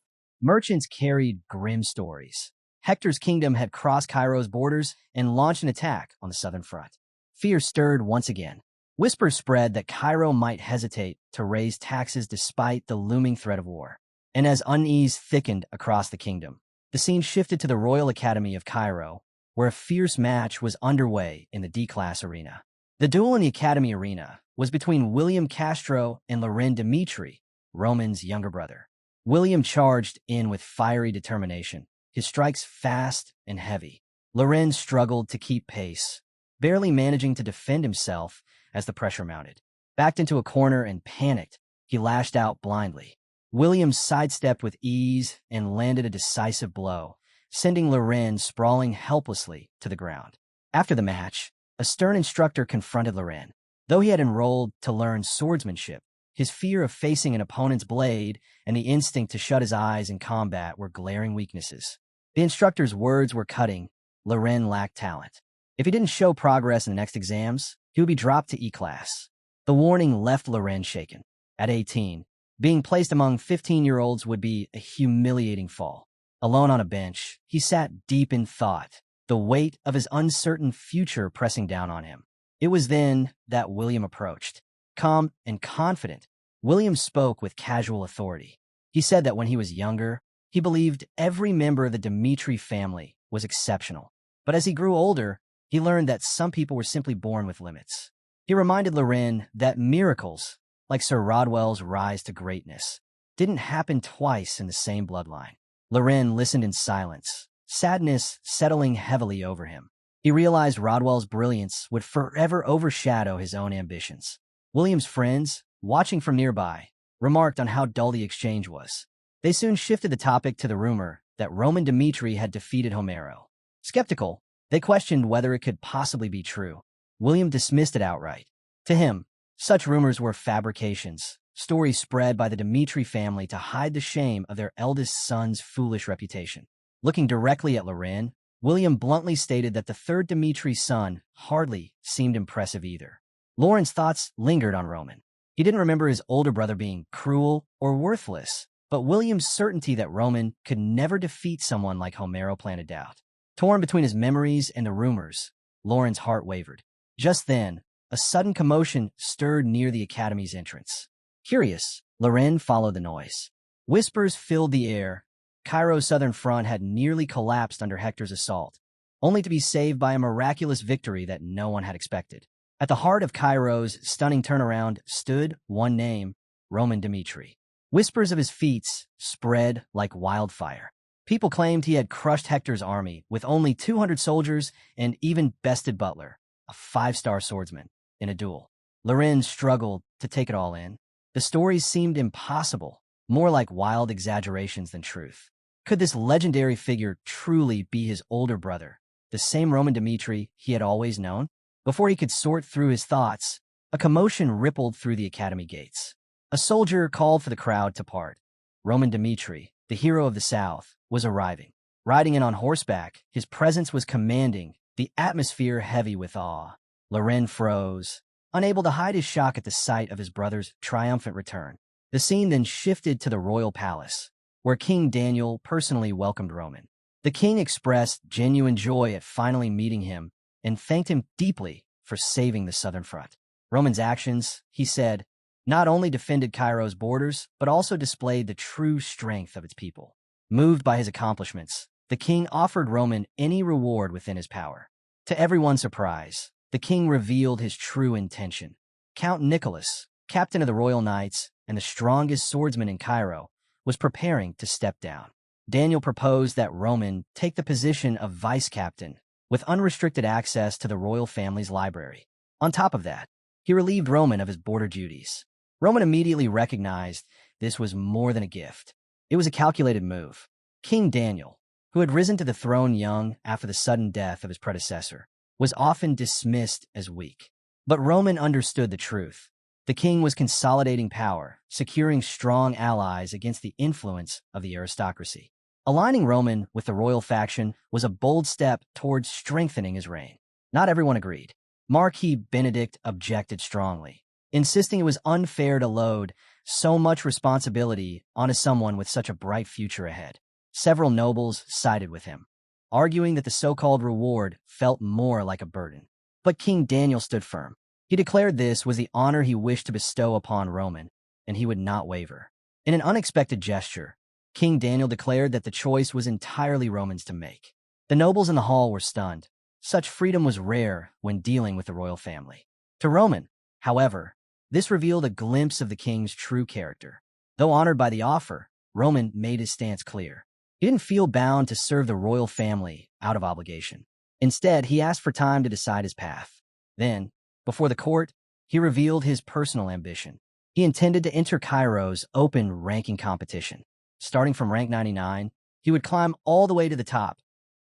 Merchants carried grim stories. Hector's kingdom had crossed Cairo's borders and launched an attack on the southern front. Fear stirred once again. Whispers spread that Cairo might hesitate to raise taxes despite the looming threat of war. And as unease thickened across the kingdom, the scene shifted to the Royal Academy of Cairo, where a fierce match was underway in the D-class arena. The duel in the Academy arena was between William Castro and Loren Dimitri, Roman's younger brother. William charged in with fiery determination, his strikes fast and heavy. Loren struggled to keep pace, barely managing to defend himself as the pressure mounted. Backed into a corner and panicked, he lashed out blindly. William sidestepped with ease and landed a decisive blow, sending Loren sprawling helplessly to the ground. After the match, a stern instructor confronted Loren. Though he had enrolled to learn swordsmanship, his fear of facing an opponent's blade and the instinct to shut his eyes in combat were glaring weaknesses. The instructor's words were cutting. Loren lacked talent. If he didn't show progress in the next exams, he would be dropped to E-class. The warning left Loren shaken. At 18, being placed among 15-year-olds would be a humiliating fall. Alone on a bench, he sat deep in thought, the weight of his uncertain future pressing down on him. It was then that William approached. Calm and confident, William spoke with casual authority. He said that when he was younger, he believed every member of the Dimitri family was exceptional. But as he grew older, he learned that some people were simply born with limits. He reminded Loren that miracles, like Sir Rodwell's rise to greatness, didn't happen twice in the same bloodline. Loren listened in silence, sadness settling heavily over him. He realized Rodwell's brilliance would forever overshadow his own ambitions. William's friends, watching from nearby, remarked on how dull the exchange was. They soon shifted the topic to the rumor that Roman Dimitri had defeated Homero. Skeptical, they questioned whether it could possibly be true. William dismissed it outright. To him, such rumors were fabrications, stories spread by the Dimitri family to hide the shame of their eldest son's foolish reputation. Looking directly at Loren, William bluntly stated that the third Dimitri son hardly seemed impressive either. Loren's thoughts lingered on Roman. He didn't remember his older brother being cruel or worthless, but William's certainty that Roman could never defeat someone like Homero planted doubt. Torn between his memories and the rumors, Loren's heart wavered. Just then, a sudden commotion stirred near the Academy's entrance. Curious, Loren followed the noise. Whispers filled the air. Cairo's southern front had nearly collapsed under Hector's assault, only to be saved by a miraculous victory that no one had expected. At the heart of Cairo's stunning turnaround stood one name, Roman Dimitri. Whispers of his feats spread like wildfire. People claimed he had crushed Hector's army with only 200 soldiers and even bested Butler, a 5-star swordsman, in a duel. Loren struggled to take it all in. The stories seemed impossible, more like wild exaggerations than truth. Could this legendary figure truly be his older brother, the same Roman Dmitri he had always known? Before he could sort through his thoughts, a commotion rippled through the academy gates. A soldier called for the crowd to part. Roman Dmitri, the hero of the South, was arriving. Riding in on horseback, his presence was commanding, the atmosphere heavy with awe. Loren froze, unable to hide his shock at the sight of his brother's triumphant return. The scene then shifted to the royal palace, where King Daniel personally welcomed Roman. The king expressed genuine joy at finally meeting him and thanked him deeply for saving the southern front. Roman's actions, he said, not only defended Cairo's borders, but also displayed the true strength of its people. Moved by his accomplishments, the king offered Roman any reward within his power. To everyone's surprise, the king revealed his true intention. Count Nicholas, captain of the Royal Knights and the strongest swordsman in Cairo, was preparing to step down. Daniel proposed that Roman take the position of vice captain, with unrestricted access to the royal family's library. On top of that, he relieved Roman of his border duties. Roman immediately recognized this was more than a gift. It was a calculated move. King Daniel, who had risen to the throne young after the sudden death of his predecessor, was often dismissed as weak. But Roman understood the truth. The king was consolidating power, securing strong allies against the influence of the aristocracy. Aligning Roman with the royal faction was a bold step towards strengthening his reign. Not everyone agreed. Marquis Benedict objected strongly, insisting it was unfair to load so much responsibility onto someone with such a bright future ahead. Several nobles sided with him, arguing that the so-called reward felt more like a burden. But King Daniel stood firm. He declared this was the honor he wished to bestow upon Roman, and he would not waver. In an unexpected gesture, King Daniel declared that the choice was entirely Roman's to make. The nobles in the hall were stunned. Such freedom was rare when dealing with the royal family. To Roman, however, this revealed a glimpse of the king's true character. Though honored by the offer, Roman made his stance clear. He didn't feel bound to serve the royal family out of obligation. Instead, he asked for time to decide his path. Then, before the court, he revealed his personal ambition. He intended to enter Cairo's open ranking competition. Starting from rank 99, he would climb all the way to the top,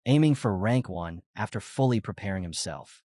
aiming for rank 1 after fully preparing himself.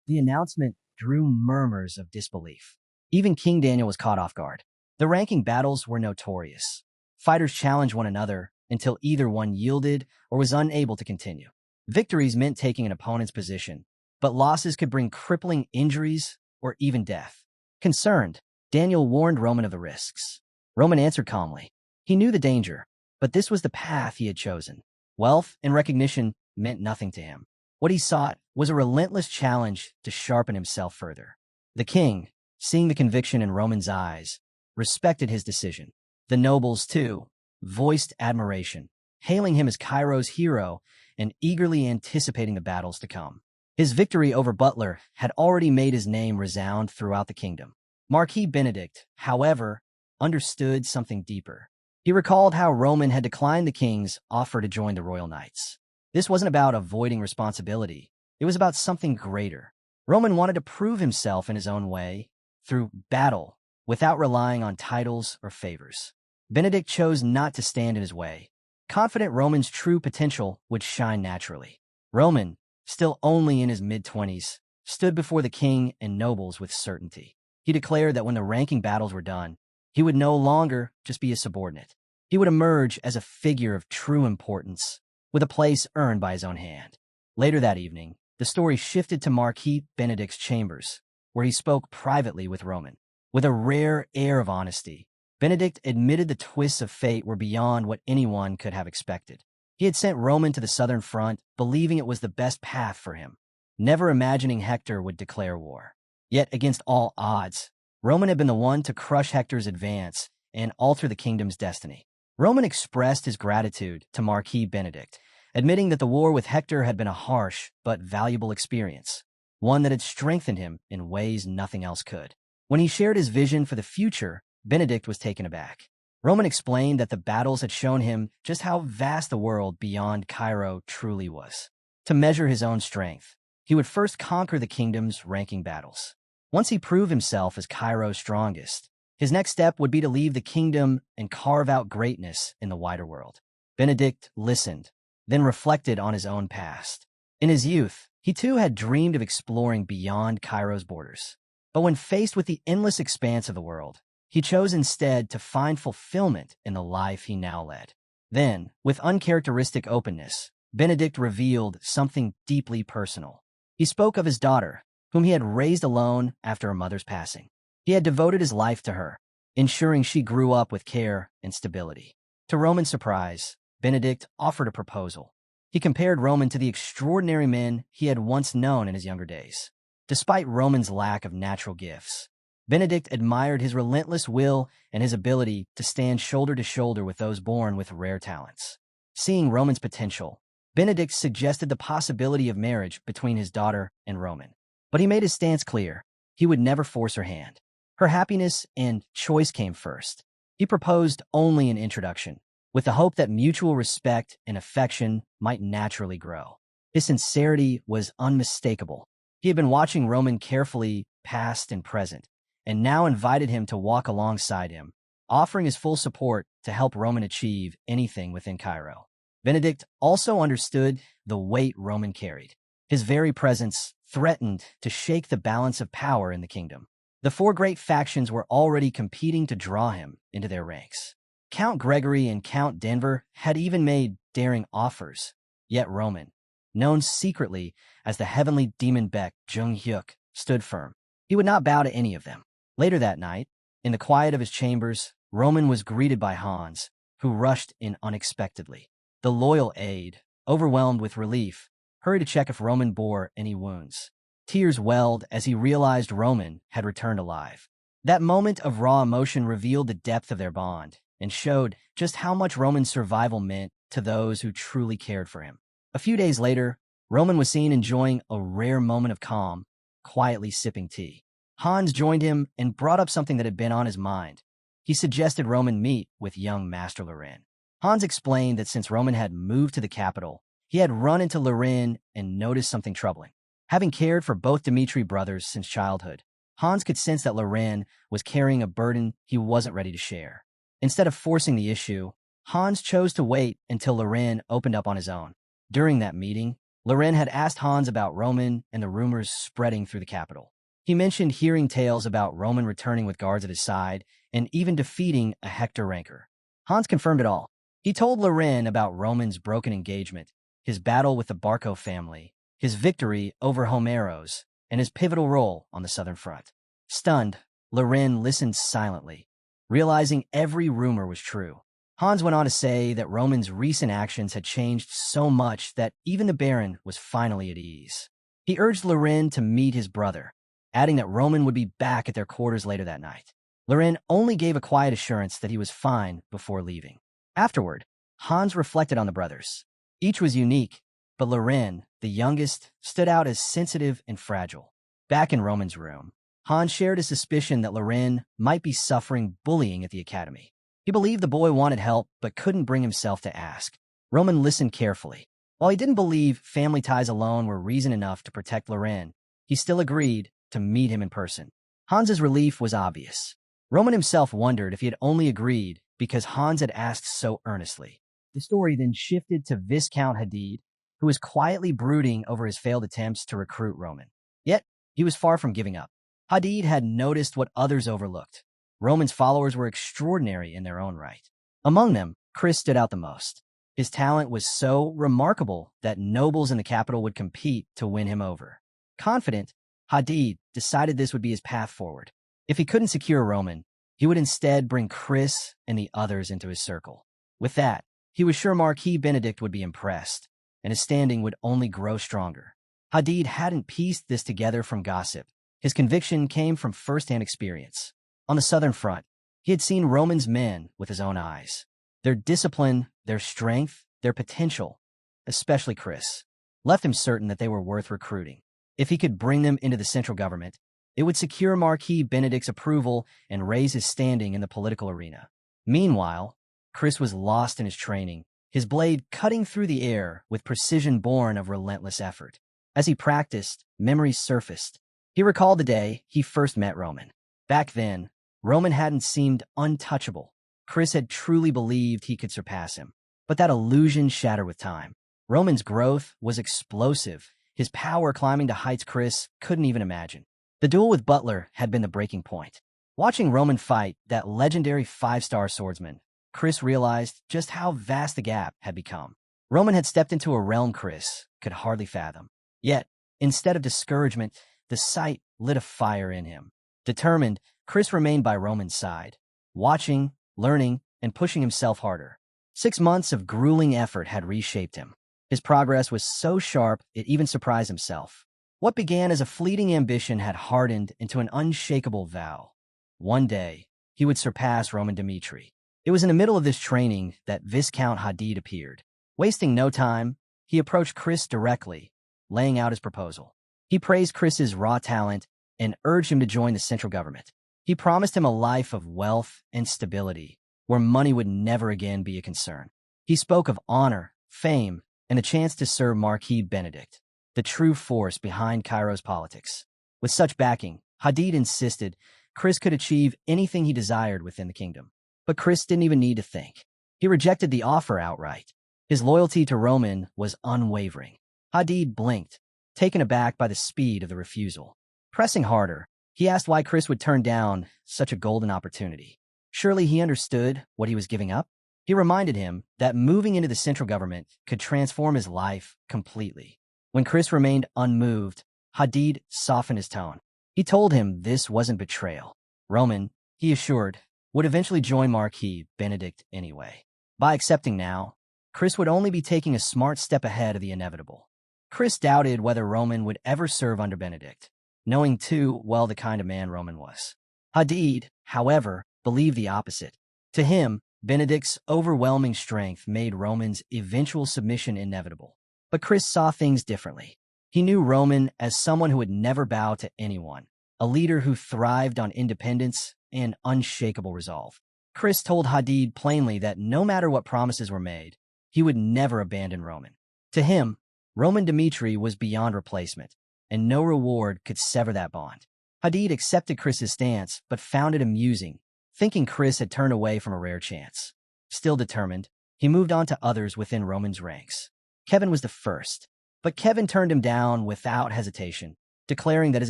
The announcement drew murmurs of disbelief. Even King Daniel was caught off guard. The ranking battles were notorious. Fighters challenged one another until either one yielded or was unable to continue. Victories meant taking an opponent's position, but losses could bring crippling injuries or even death. Concerned, Daniel warned Roman of the risks. Roman answered calmly. He knew the danger, but this was the path he had chosen. Wealth and recognition meant nothing to him. What he sought was a relentless challenge to sharpen himself further. The king, seeing the conviction in Roman's eyes, respected his decision. The nobles, too, voiced admiration, hailing him as Cairo's hero and eagerly anticipating the battles to come. His victory over Butler had already made his name resound throughout the kingdom. Marquis Benedict, however, understood something deeper. He recalled how Roman had declined the king's offer to join the Royal Knights. This wasn't about avoiding responsibility. It was about something greater. Roman wanted to prove himself in his own way, through battle, without relying on titles or favors. Benedict chose not to stand in his way, confident Roman's true potential would shine naturally. Roman, still only in his mid-20s, stood before the king and nobles with certainty. He declared that when the ranking battles were done, he would no longer just be a subordinate. He would emerge as a figure of true importance, with a place earned by his own hand. Later that evening, the story shifted to Marquis Benedict's chambers, where he spoke privately with Roman. With a rare air of honesty, Benedict admitted the twists of fate were beyond what anyone could have expected. He had sent Roman to the southern front, believing it was the best path for him, never imagining Hector would declare war. Yet, against all odds, Roman had been the one to crush Hector's advance and alter the kingdom's destiny. Roman expressed his gratitude to Marquis Benedict, admitting that the war with Hector had been a harsh but valuable experience, one that had strengthened him in ways nothing else could. When he shared his vision for the future, Benedict was taken aback. Roman explained that the battles had shown him just how vast the world beyond Cairo truly was. To measure his own strength, he would first conquer the kingdom's ranking battles. Once he proved himself as Cairo's strongest, His next step would be to leave the kingdom and carve out greatness in the wider world. Benedict listened, then reflected on his own past. In his youth, he too had dreamed of exploring beyond Cairo's borders. But when faced with the endless expanse of the world, he chose instead to find fulfillment in the life he now led. Then, with uncharacteristic openness, Benedict revealed something deeply personal. He spoke of his daughter, whom he had raised alone after her mother's passing. He had devoted his life to her, ensuring she grew up with care and stability. To Roman's surprise, Benedict offered a proposal. He compared Roman to the extraordinary men he had once known in his younger days. Despite Roman's lack of natural gifts, Benedict admired his relentless will and his ability to stand shoulder to shoulder with those born with rare talents. Seeing Roman's potential, Benedict suggested the possibility of marriage between his daughter and Roman. But he made his stance clear. He would never force her hand. Her happiness and choice came first. He proposed only an introduction, with the hope that mutual respect and affection might naturally grow. His sincerity was unmistakable. He had been watching Roman carefully, past and present, and now invited him to walk alongside him, offering his full support to help Roman achieve anything within Cairo. Benedict also understood the weight Roman carried. His very presence threatened to shake the balance of power in the kingdom. The four great factions were already competing to draw him into their ranks. Count Gregory and Count Denver had even made daring offers, yet Roman, known secretly as the heavenly demon Beck Jung-hyuk, stood firm. He would not bow to any of them. Later that night, in the quiet of his chambers, Roman was greeted by Hans, who rushed in unexpectedly. The loyal aide, overwhelmed with relief, hurried to check if Roman bore any wounds. Tears welled as he realized Roman had returned alive. That moment of raw emotion revealed the depth of their bond and showed just how much Roman's survival meant to those who truly cared for him. A few days later, Roman was seen enjoying a rare moment of calm, quietly sipping tea. Hans joined him and brought up something that had been on his mind. He suggested Roman meet with young Master Loren. Hans explained that since Roman had moved to the capital, he had run into Loren and noticed something troubling. Having cared for both Dmitri brothers since childhood, Hans could sense that Loren was carrying a burden he wasn't ready to share. Instead of forcing the issue, Hans chose to wait until Loren opened up on his own. During that meeting, Loren had asked Hans about Roman and the rumors spreading through the capital. He mentioned hearing tales about Roman returning with guards at his side and even defeating a Hector Ranker. Hans confirmed it all. He told Loren about Roman's broken engagement, his battle with the Barco family, his victory over Homeros, and his pivotal role on the Southern Front. Stunned, Loren listened silently, realizing every rumor was true. Hans went on to say that Roman's recent actions had changed so much that even the Baron was finally at ease. He urged Loren to meet his brother, adding that Roman would be back at their quarters later that night. Loren only gave a quiet assurance that he was fine before leaving. Afterward, Hans reflected on the brothers. Each was unique, but Loren, the youngest, stood out as sensitive and fragile. Back in Roman's room, Hans shared a suspicion that Loren might be suffering bullying at the academy. He believed the boy wanted help but couldn't bring himself to ask. Roman listened carefully. While he didn't believe family ties alone were reason enough to protect Loren, he still agreed to meet him in person. Hans's relief was obvious. Roman himself wondered if he had only agreed because Hans had asked so earnestly. The story then shifted to Viscount Hadid, who was quietly brooding over his failed attempts to recruit Roman. Yet, he was far from giving up. Hadid had noticed what others overlooked. Roman's followers were extraordinary in their own right. Among them, Chris stood out the most. His talent was so remarkable that nobles in the capital would compete to win him over. Confident, Hadid decided this would be his path forward. If he couldn't secure Roman, he would instead bring Chris and the others into his circle. With that, he was sure Marquis Benedict would be impressed, and his standing would only grow stronger. Hadid hadn't pieced this together from gossip. His conviction came from first-hand experience. On the Southern Front, he had seen Roman's men with his own eyes. Their discipline, their strength, their potential, especially Chris, left him certain that they were worth recruiting. If he could bring them into the central government, it would secure Marquis Benedict's approval and raise his standing in the political arena. Meanwhile, Chris was lost in his training, his blade cutting through the air with precision born of relentless effort. As he practiced, memories surfaced. He recalled the day he first met Roman. Back then, Roman hadn't seemed untouchable. Chris had truly believed he could surpass him. But that illusion shattered with time. Roman's growth was explosive, his power climbing to heights Chris couldn't even imagine. The duel with Butler had been the breaking point. Watching Roman fight that legendary five-star swordsman, Chris realized just how vast the gap had become. Roman had stepped into a realm Chris could hardly fathom. Yet, instead of discouragement, the sight lit a fire in him. Determined, Chris remained by Roman's side, watching, learning, and pushing himself harder. 6 months of grueling effort had reshaped him. His progress was so sharp it even surprised himself. What began as a fleeting ambition had hardened into an unshakable vow. One day, he would surpass Roman Dmitri. It was in the middle of this training that Viscount Hadid appeared. Wasting no time, he approached Chris directly, laying out his proposal. He praised Chris's raw talent and urged him to join the central government. He promised him a life of wealth and stability, where money would never again be a concern. He spoke of honor, fame, and the chance to serve Marquis Benedict, the true force behind Cairo's politics. With such backing, Hadid insisted Chris could achieve anything he desired within the kingdom. But Chris didn't even need to think. He rejected the offer outright. His loyalty to Roman was unwavering. Hadid blinked, taken aback by the speed of the refusal. Pressing harder, he asked why Chris would turn down such a golden opportunity. Surely he understood what he was giving up? He reminded him that moving into the central government could transform his life completely. When Chris remained unmoved, Hadid softened his tone. He told him this wasn't betrayal. Roman, he assured, would eventually join Marquis Benedict anyway. By accepting now, Chris would only be taking a smart step ahead of the inevitable. Chris doubted whether Roman would ever serve under Benedict, knowing too well the kind of man Roman was. Hadid, however, believed the opposite. To him, Benedict's overwhelming strength made Roman's eventual submission inevitable. But Chris saw things differently. He knew Roman as someone who would never bow to anyone, a leader who thrived on independence and unshakable resolve. Chris told Hadid plainly that no matter what promises were made, he would never abandon Roman. To him, Roman Dmitri was beyond replacement, and no reward could sever that bond. Hadid accepted Chris's stance, but found it amusing, thinking Chris had turned away from a rare chance. Still determined, he moved on to others within Roman's ranks. Kevin was the first, but Kevin turned him down without hesitation, declaring that his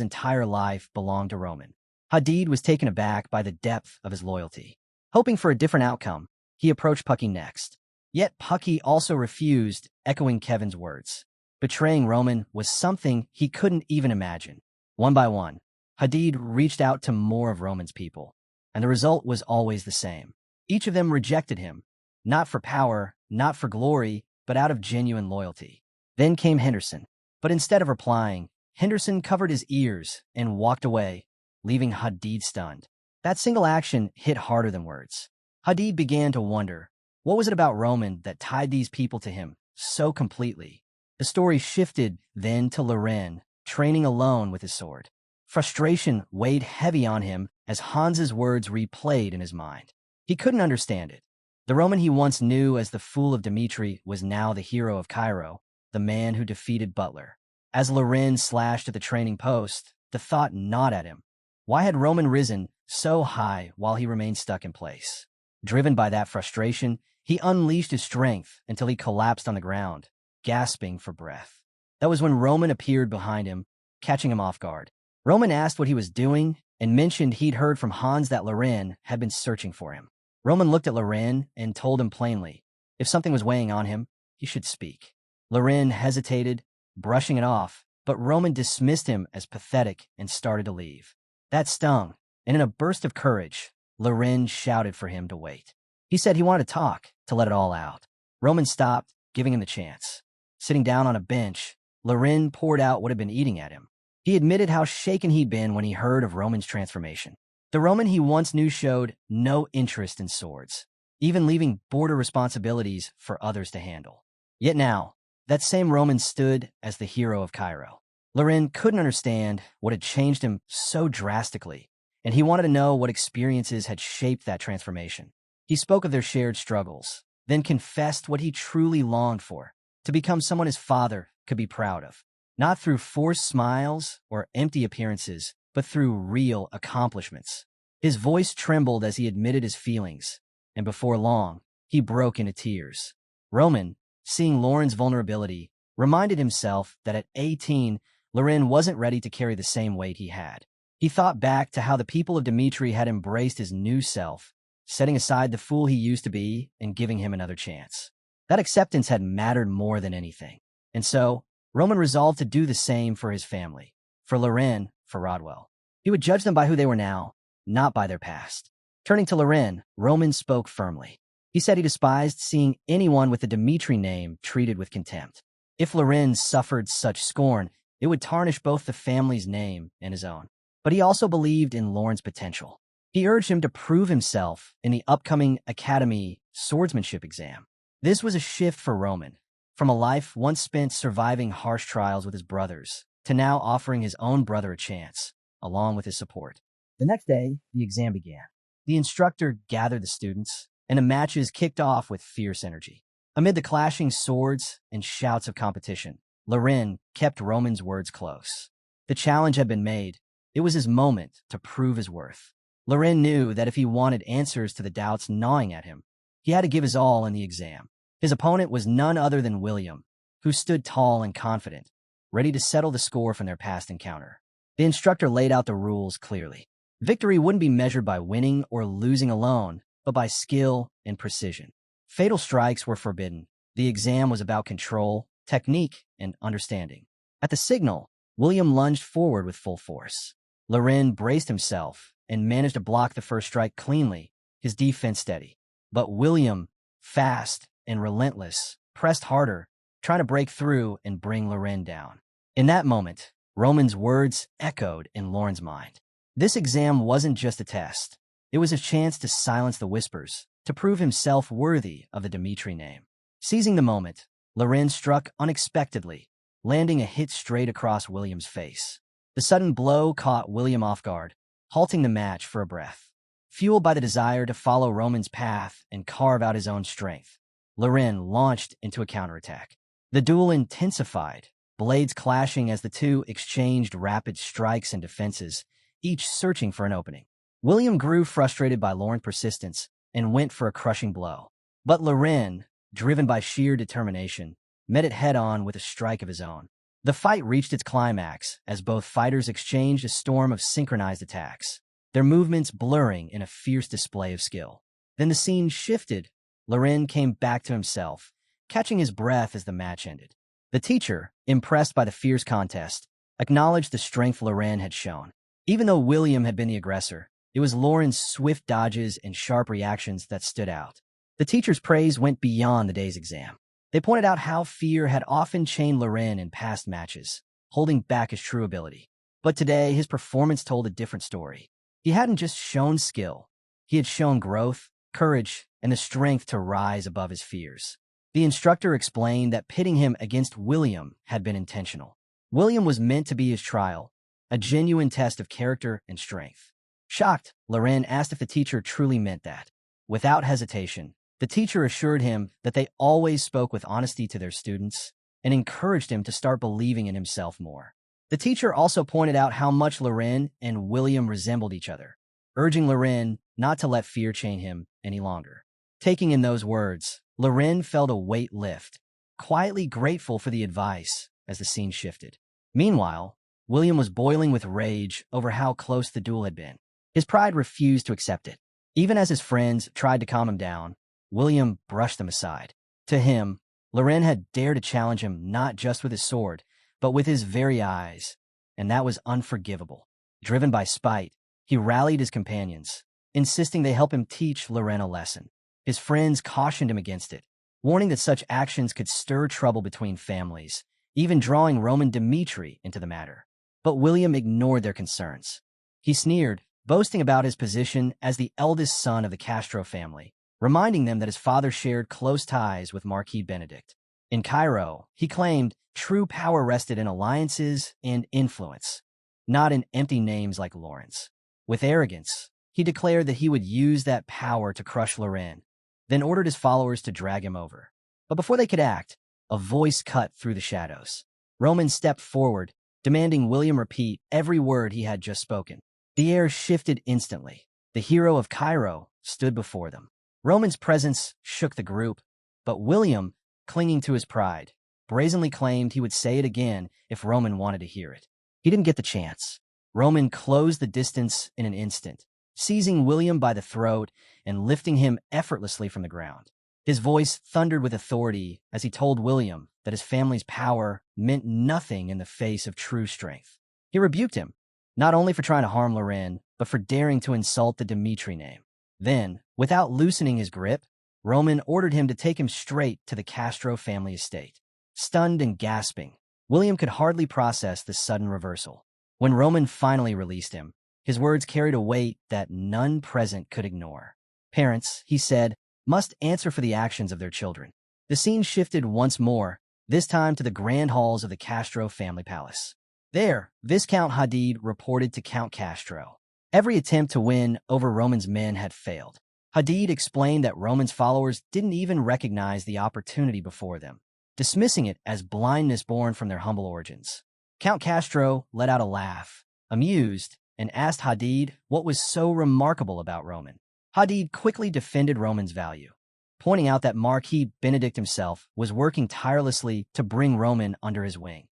entire life belonged to Roman. Hadid was taken aback by the depth of his loyalty. Hoping for a different outcome, he approached Pucky next. Yet Pucky also refused, echoing Kevin's words. Betraying Roman was something he couldn't even imagine. One by one, Hadid reached out to more of Roman's people, and the result was always the same. Each of them rejected him, not for power, not for glory, but out of genuine loyalty. Then came Henderson, but instead of replying, Henderson covered his ears and walked away, leaving Hadid stunned. That single action hit harder than words. Hadid began to wonder, what was it about Roman that tied these people to him so completely? The story shifted then to Loren, training alone with his sword. Frustration weighed heavy on him as Hans's words replayed in his mind. He couldn't understand it. The Roman he once knew as the fool of Dmitri was now the hero of Cairo, the man who defeated Butler. As Loren slashed at the training post, the thought gnawed at him. Why had Roman risen so high while he remained stuck in place? Driven by that frustration, he unleashed his strength until he collapsed on the ground, gasping for breath. That was when Roman appeared behind him, catching him off guard. Roman asked what he was doing and mentioned he'd heard from Hans that Loren had been searching for him. Roman looked at Loren and told him plainly, if something was weighing on him, he should speak. Loren hesitated, brushing it off, but Roman dismissed him as pathetic and started to leave. That stung, and in a burst of courage, Loren shouted for him to wait. He said he wanted to talk, to let it all out. Roman stopped, giving him the chance. Sitting down on a bench, Loren poured out what had been eating at him. He admitted how shaken he'd been when he heard of Roman's transformation. The Roman he once knew showed no interest in swords, even leaving border responsibilities for others to handle. Yet now, that same Roman stood as the hero of Cairo. Loren couldn't understand what had changed him so drastically, and he wanted to know what experiences had shaped that transformation. He spoke of their shared struggles, then confessed what he truly longed for, to become someone his father could be proud of. Not through forced smiles or empty appearances, but through real accomplishments. His voice trembled as he admitted his feelings, and before long, he broke into tears. Roman, seeing Lauren's vulnerability, reminded himself that at 18, Loren wasn't ready to carry the same weight he had. He thought back to how the people of Dmitri had embraced his new self, setting aside the fool he used to be and giving him another chance. That acceptance had mattered more than anything. And so, Roman resolved to do the same for his family, for Loren, for Rodwell. He would judge them by who they were now, not by their past. Turning to Loren, Roman spoke firmly. He said he despised seeing anyone with the Dmitri name treated with contempt. If Loren suffered such scorn, it would tarnish both the family's name and his own. But he also believed in Lauren's potential. He urged him to prove himself in the upcoming Academy swordsmanship exam. This was a shift for Roman, from a life once spent surviving harsh trials with his brothers, to now offering his own brother a chance, along with his support. The next day, the exam began. The instructor gathered the students, and the matches kicked off with fierce energy. Amid the clashing swords and shouts of competition, Loren kept Roman's words close. The challenge had been made. It was his moment to prove his worth. Loren knew that if he wanted answers to the doubts gnawing at him, he had to give his all in the exam. His opponent was none other than William, who stood tall and confident, ready to settle the score from their past encounter. The instructor laid out the rules clearly. Victory wouldn't be measured by winning or losing alone, but by skill and precision. Fatal strikes were forbidden. The exam was about control, technique, and understanding. At the signal, William lunged forward with full force. Loren braced himself and managed to block the first strike cleanly, his defense steady. But William, fast and relentless, pressed harder, trying to break through and bring Loren down. In that moment, Roman's words echoed in Lauren's mind. This exam wasn't just a test. It was a chance to silence the whispers, to prove himself worthy of the Dmitri name. Seizing the moment, Loren struck unexpectedly, landing a hit straight across William's face. The sudden blow caught William off guard, halting the match for a breath. Fueled by the desire to follow Roman's path and carve out his own strength, Loren launched into a counterattack. The duel intensified, blades clashing as the two exchanged rapid strikes and defenses, each searching for an opening. William grew frustrated by Loren's persistence and went for a crushing blow. But Loren, driven by sheer determination, met it head-on with a strike of his own. The fight reached its climax as both fighters exchanged a storm of synchronized attacks, their movements blurring in a fierce display of skill. Then the scene shifted. Loren came back to himself, catching his breath as the match ended. The teacher, impressed by the fierce contest, acknowledged the strength Loren had shown. Even though William had been the aggressor, it was Loren's swift dodges and sharp reactions that stood out. The teacher's praise went beyond the day's exam. They pointed out how fear had often chained Loren in past matches, holding back his true ability. But today, his performance told a different story. He hadn't just shown skill. He had shown growth, courage, and the strength to rise above his fears. The instructor explained that pitting him against William had been intentional. William was meant to be his trial, a genuine test of character and strength. Shocked, Loren asked if the teacher truly meant that. Without hesitation, the teacher assured him that they always spoke with honesty to their students and encouraged him to start believing in himself more. The teacher also pointed out how much Loren and William resembled each other, urging Loren not to let fear chain him any longer. Taking in those words, Loren felt a weight lift, quietly grateful for the advice as the scene shifted. Meanwhile, William was boiling with rage over how close the duel had been. His pride refused to accept it. Even as his friends tried to calm him down, William brushed them aside. To him, Loren had dared to challenge him not just with his sword, but with his very eyes, and that was unforgivable. Driven by spite, he rallied his companions, insisting they help him teach Loren a lesson. His friends cautioned him against it, warning that such actions could stir trouble between families, even drawing Roman Dmitri into the matter. But William ignored their concerns. He sneered, boasting about his position as the eldest son of the Castro family, reminding them that his father shared close ties with Marquis Benedict. In Cairo, he claimed true power rested in alliances and influence, not in empty names like Lawrence. With arrogance, he declared that he would use that power to crush Loren, then ordered his followers to drag him over. But before they could act, a voice cut through the shadows. Roman stepped forward, demanding William repeat every word he had just spoken. The air shifted instantly. The hero of Cairo stood before them. Roman's presence shook the group, but William, clinging to his pride, brazenly claimed he would say it again if Roman wanted to hear it. He didn't get the chance. Roman closed the distance in an instant, seizing William by the throat and lifting him effortlessly from the ground. His voice thundered with authority as he told William that his family's power meant nothing in the face of true strength. He rebuked him, not only for trying to harm Loren, but for daring to insult the Dimitri name. Then, without loosening his grip, Roman ordered him to take him straight to the Castro family estate. Stunned and gasping, William could hardly process this sudden reversal. When Roman finally released him, his words carried a weight that none present could ignore. Parents, he said, must answer for the actions of their children. The scene shifted once more, this time to the grand halls of the Castro family palace. There, Viscount Hadid reported to Count Castro. Every attempt to win over Roman's men had failed. Hadid explained that Roman's followers didn't even recognize the opportunity before them, dismissing it as blindness born from their humble origins. Count Castro let out a laugh, amused, and asked Hadid what was so remarkable about Roman. Hadid quickly defended Roman's value, pointing out that Marquis Benedict himself was working tirelessly to bring Roman under his wing,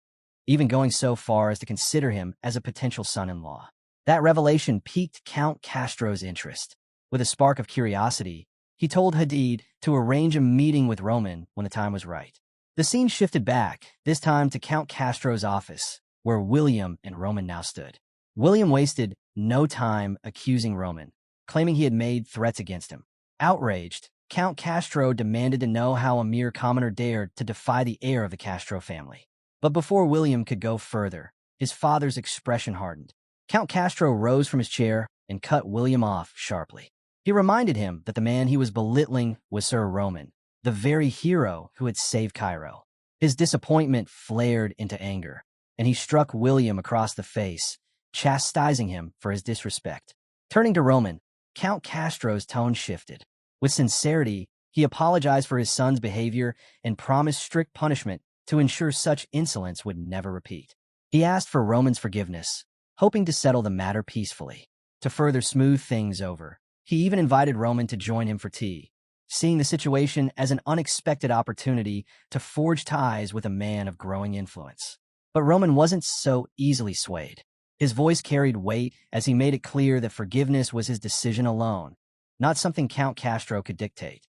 even going so far as to consider him as a potential son-in-law. That revelation piqued Count Castro's interest. With a spark of curiosity, he told Hadid to arrange a meeting with Roman when the time was right. The scene shifted back, this time to Count Castro's office, where William and Roman now stood. William wasted no time accusing Roman, claiming he had made threats against him. Outraged, Count Castro demanded to know how a mere commoner dared to defy the heir of the Castro family. But before William could go further, his father's expression hardened. Count Castro rose from his chair and cut William off sharply. He reminded him that the man he was belittling was Sir Roman, the very hero who had saved Cairo. His disappointment flared into anger, and he struck William across the face, chastising him for his disrespect. Turning to Roman, Count Castro's tone shifted. With sincerity, he apologized for his son's behavior and promised strict punishment to ensure such insolence would never repeat. He asked for Roman's forgiveness, hoping to settle the matter peacefully. To further smooth things over, he even invited Roman to join him for tea, seeing the situation as an unexpected opportunity to forge ties with a man of growing influence. But Roman wasn't so easily swayed. His voice carried weight as he made it clear that forgiveness was his decision alone, not something Count Castro could dictate.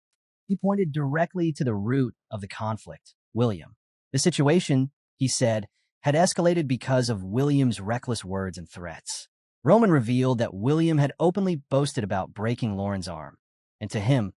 He pointed directly to the root of the conflict, William. The situation, he said, had escalated because of William's reckless words and threats. Roman revealed that William had openly boasted about breaking Lauren's arm, and to him,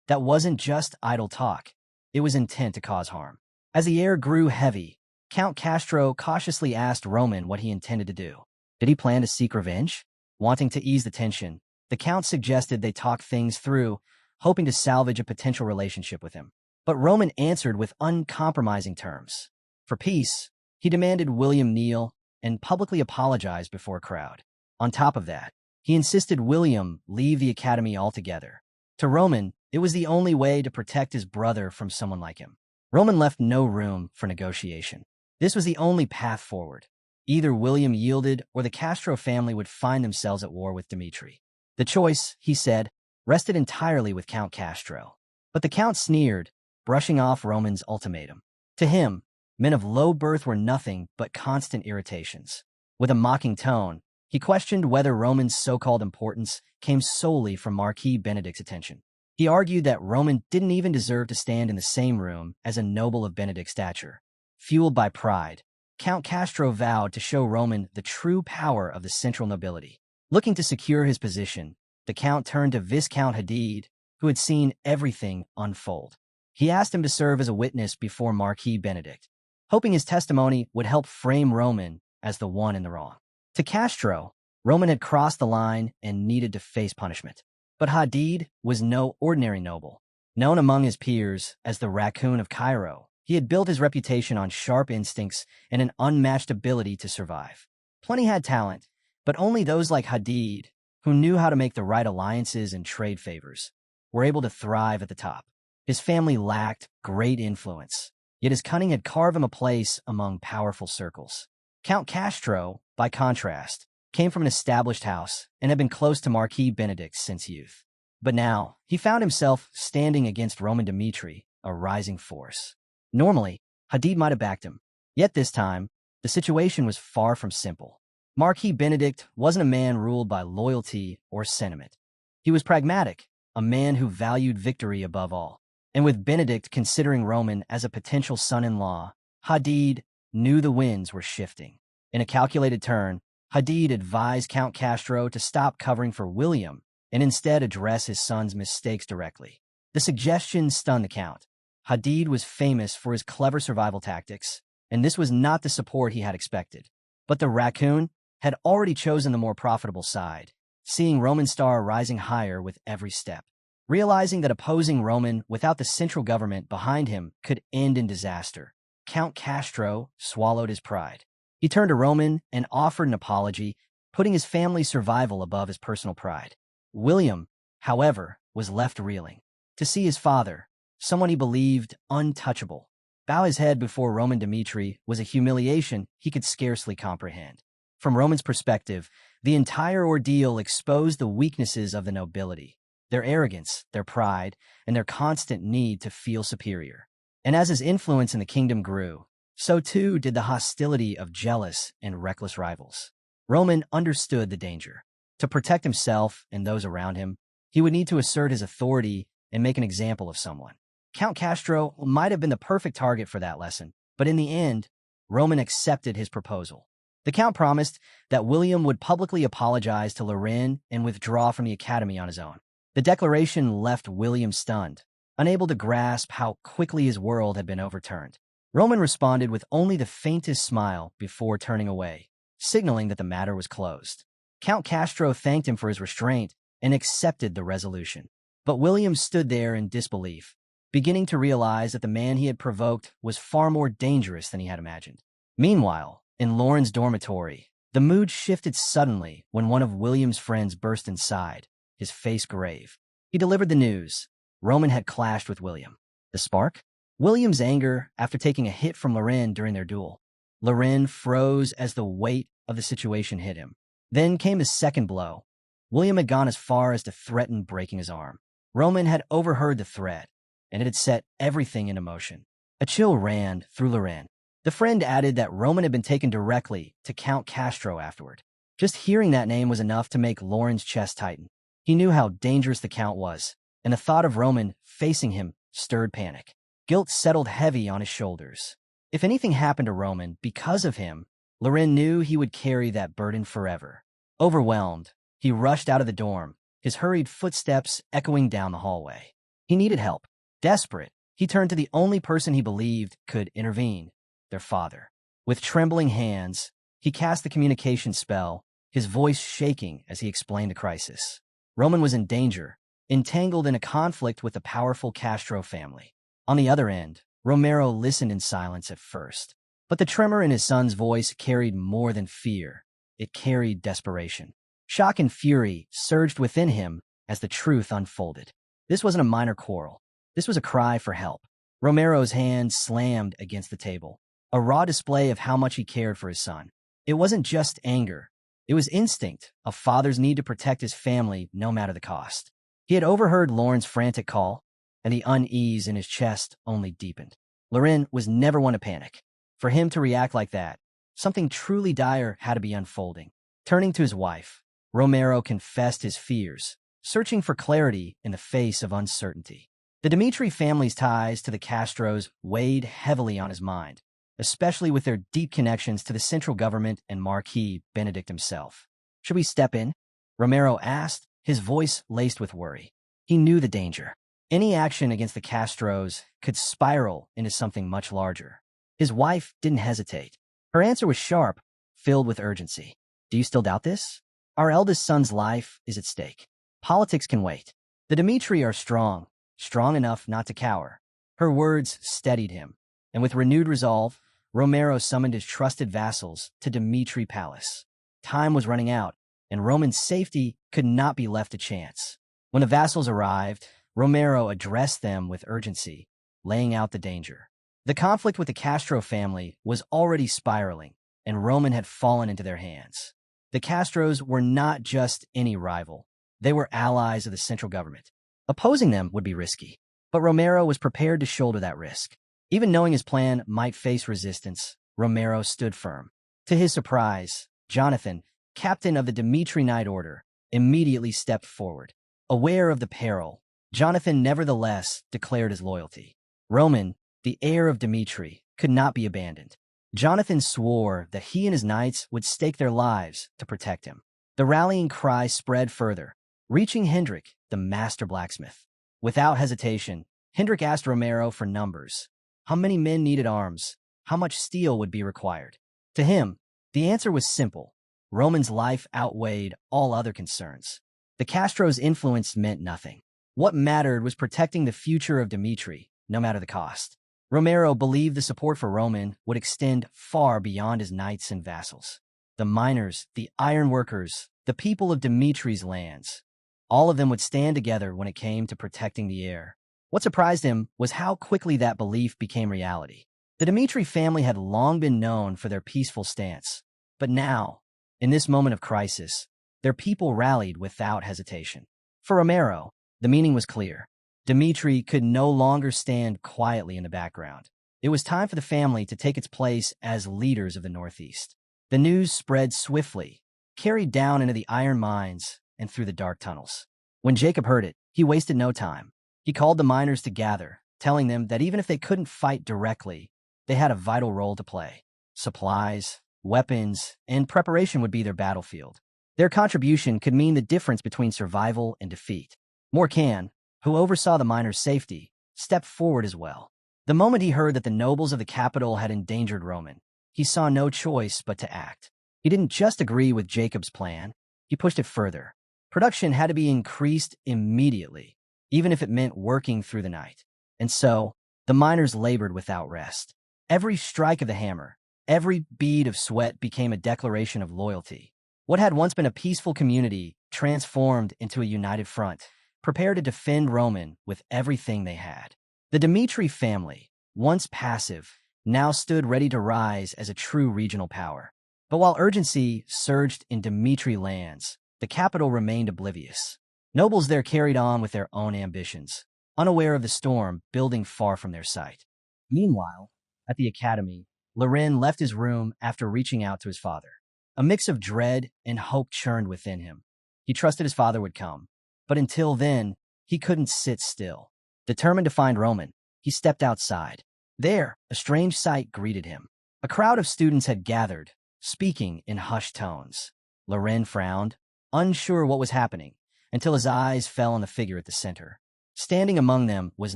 that wasn't just idle talk, it was intent to cause harm. As the air grew heavy, Count Castro cautiously asked Roman what he intended to do. Did he plan to seek revenge? Wanting to ease the tension, the Count suggested they talk things through, hoping to salvage a potential relationship with him. But Roman answered with uncompromising terms. For peace, he demanded William kneel and publicly apologize before a crowd. On top of that, he insisted William leave the academy altogether. To Roman, it was the only way to protect his brother from someone like him. Roman left no room for negotiation. This was the only path forward. Either William yielded or the Castro family would find themselves at war with Dimitri. The choice, he said, rested entirely with Count Castro. But the Count sneered, brushing off Roman's ultimatum. To him, men of low birth were nothing but constant irritations. With a mocking tone, he questioned whether Roman's so-called importance came solely from Marquis Benedict's attention. He argued that Roman didn't even deserve to stand in the same room as a noble of Benedict's stature. Fueled by pride, Count Castro vowed to show Roman the true power of the central nobility. Looking to secure his position, the Count turned to Viscount Hadid, who had seen everything unfold. He asked him to serve as a witness before Marquis Benedict, hoping his testimony would help frame Roman as the one in the wrong. To Castro, Roman had crossed the line and needed to face punishment. But Hadid was no ordinary noble. Known among his peers as the Raccoon of Cairo, he had built his reputation on sharp instincts and an unmatched ability to survive. Plenty had talent, but only those like Hadid, who knew how to make the right alliances and trade favors, were able to thrive at the top. His family lacked great influence, yet his cunning had carved him a place among powerful circles. Count Castro, by contrast, came from an established house and had been close to Marquis Benedict since youth. But now, he found himself standing against Roman Dmitri, a rising force. Normally, Hadid might have backed him. Yet this time, the situation was far from simple. Marquis Benedict wasn't a man ruled by loyalty or sentiment. He was pragmatic, a man who valued victory above all. And with Benedict considering Roman as a potential son-in-law, Hadid knew the winds were shifting. In a calculated turn, Hadid advised Count Castro to stop covering for William and instead address his son's mistakes directly. The suggestion stunned the Count. Hadid was famous for his clever survival tactics, and this was not the support he had expected. But the raccoon had already chosen the more profitable side, seeing Roman's star rising higher with every step. Realizing that opposing Roman without the central government behind him could end in disaster, Count Castro swallowed his pride. He turned to Roman and offered an apology, putting his family's survival above his personal pride. William, however, was left reeling. To see his father, someone he believed untouchable, bow his head before Roman Dmitri was a humiliation he could scarcely comprehend. From Roman's perspective, the entire ordeal exposed the weaknesses of the nobility, their arrogance, their pride, and their constant need to feel superior. And as his influence in the kingdom grew, so too did the hostility of jealous and reckless rivals. Roman understood the danger. To protect himself and those around him, he would need to assert his authority and make an example of someone. Count Castro might have been the perfect target for that lesson, but in the end, Roman accepted his proposal. The Count promised that William would publicly apologize to Lorraine and withdraw from the academy on his own. The declaration left William stunned, unable to grasp how quickly his world had been overturned. Roman responded with only the faintest smile before turning away, signaling that the matter was closed. Count Castro thanked him for his restraint and accepted the resolution. But William stood there in disbelief, beginning to realize that the man he had provoked was far more dangerous than he had imagined. Meanwhile, in Lauren's dormitory, the mood shifted suddenly when one of William's friends burst inside, his face grave. He delivered the news. Roman had clashed with William. The spark? William's anger after taking a hit from Lorraine during their duel. Lorraine froze as the weight of the situation hit him. Then came the second blow. William had gone as far as to threaten breaking his arm. Roman had overheard the threat, and it had set everything into motion. A chill ran through Lorraine. The friend added that Roman had been taken directly to Count Castro afterward. Just hearing that name was enough to make Lauren's chest tighten. He knew how dangerous the Count was, and the thought of Roman facing him stirred panic. Guilt settled heavy on his shoulders. If anything happened to Roman because of him, Lorraine knew he would carry that burden forever. Overwhelmed, he rushed out of the dorm, his hurried footsteps echoing down the hallway. He needed help. Desperate, he turned to the only person he believed could intervene, their father. With trembling hands, he cast the communication spell, his voice shaking as he explained the crisis. Roman was in danger, entangled in a conflict with the powerful Castro family. On the other end, Romero listened in silence at first. But the tremor in his son's voice carried more than fear. It carried desperation. Shock and fury surged within him as the truth unfolded. This wasn't a minor quarrel. This was a cry for help. Romero's hand slammed against the table, a raw display of how much he cared for his son. It wasn't just anger. It was instinct, a father's need to protect his family no matter the cost. He had overheard Lauren's frantic call, and the unease in his chest only deepened. Lorraine was never one to panic. For him to react like that, something truly dire had to be unfolding. Turning to his wife, Romero confessed his fears, searching for clarity in the face of uncertainty. The Dmitri family's ties to the Castros weighed heavily on his mind, especially with their deep connections to the central government and Marquis Benedict himself. "Should we step in?" Romero asked, his voice laced with worry. He knew the danger. Any action against the Castros could spiral into something much larger. His wife didn't hesitate. Her answer was sharp, filled with urgency. "Do you still doubt this? Our eldest son's life is at stake. Politics can wait. The Dmitri are strong enough not to cower." Her words steadied him, and with renewed resolve, Romero summoned his trusted vassals to Dmitri Palace. Time was running out, and Roman's safety could not be left to chance. When the vassals arrived, Romero addressed them with urgency, laying out the danger. The conflict with the Castro family was already spiraling, and Roman had fallen into their hands. The Castros were not just any rival. They were allies of the central government. Opposing them would be risky, but Romero was prepared to shoulder that risk. Even knowing his plan might face resistance, Romero stood firm. To his surprise, Jonathan, captain of the Dmitri Knight Order, immediately stepped forward. Aware of the peril, Jonathan nevertheless declared his loyalty. Roman, the heir of Dmitri, could not be abandoned. Jonathan swore that he and his knights would stake their lives to protect him. The rallying cry spread further, reaching Hendrik, the master blacksmith. Without hesitation, Hendrik asked Romero for numbers. How many men needed arms? How much steel would be required? To him, the answer was simple. Roman's life outweighed all other concerns. The Castro's influence meant nothing. What mattered was protecting the future of Dmitri, no matter the cost. Romero believed the support for Roman would extend far beyond his knights and vassals. The miners, the ironworkers, the people of Dmitri's lands, all of them would stand together when it came to protecting the heir. What surprised him was how quickly that belief became reality. The Dmitri family had long been known for their peaceful stance, but now, in this moment of crisis, their people rallied without hesitation. For Romero, the meaning was clear. Dmitri could no longer stand quietly in the background. It was time for the family to take its place as leaders of the Northeast. The news spread swiftly, carried down into the iron mines and through the dark tunnels. When Jacob heard it, he wasted no time. He called the miners to gather, telling them that even if they couldn't fight directly, they had a vital role to play. Supplies, weapons, and preparation would be their battlefield. Their contribution could mean the difference between survival and defeat. Morcan, who oversaw the miners' safety, stepped forward as well. The moment he heard that the nobles of the capital had endangered Roman, he saw no choice but to act. He didn't just agree with Jacob's plan, he pushed it further. Production had to be increased immediately, even if it meant working through the night. And so, the miners labored without rest. Every strike of the hammer, every bead of sweat became a declaration of loyalty. What had once been a peaceful community transformed into a united front, prepared to defend Roman with everything they had. The Dmitri family, once passive, now stood ready to rise as a true regional power. But while urgency surged in Dmitri lands, the capital remained oblivious. Nobles there carried on with their own ambitions, unaware of the storm building far from their sight. Meanwhile, at the academy, Loren left his room after reaching out to his father. A mix of dread and hope churned within him. He trusted his father would come, but until then, he couldn't sit still. Determined to find Roman, he stepped outside. There, a strange sight greeted him. A crowd of students had gathered, speaking in hushed tones. Loren frowned, unsure what was happening, until his eyes fell on the figure at the center. Standing among them was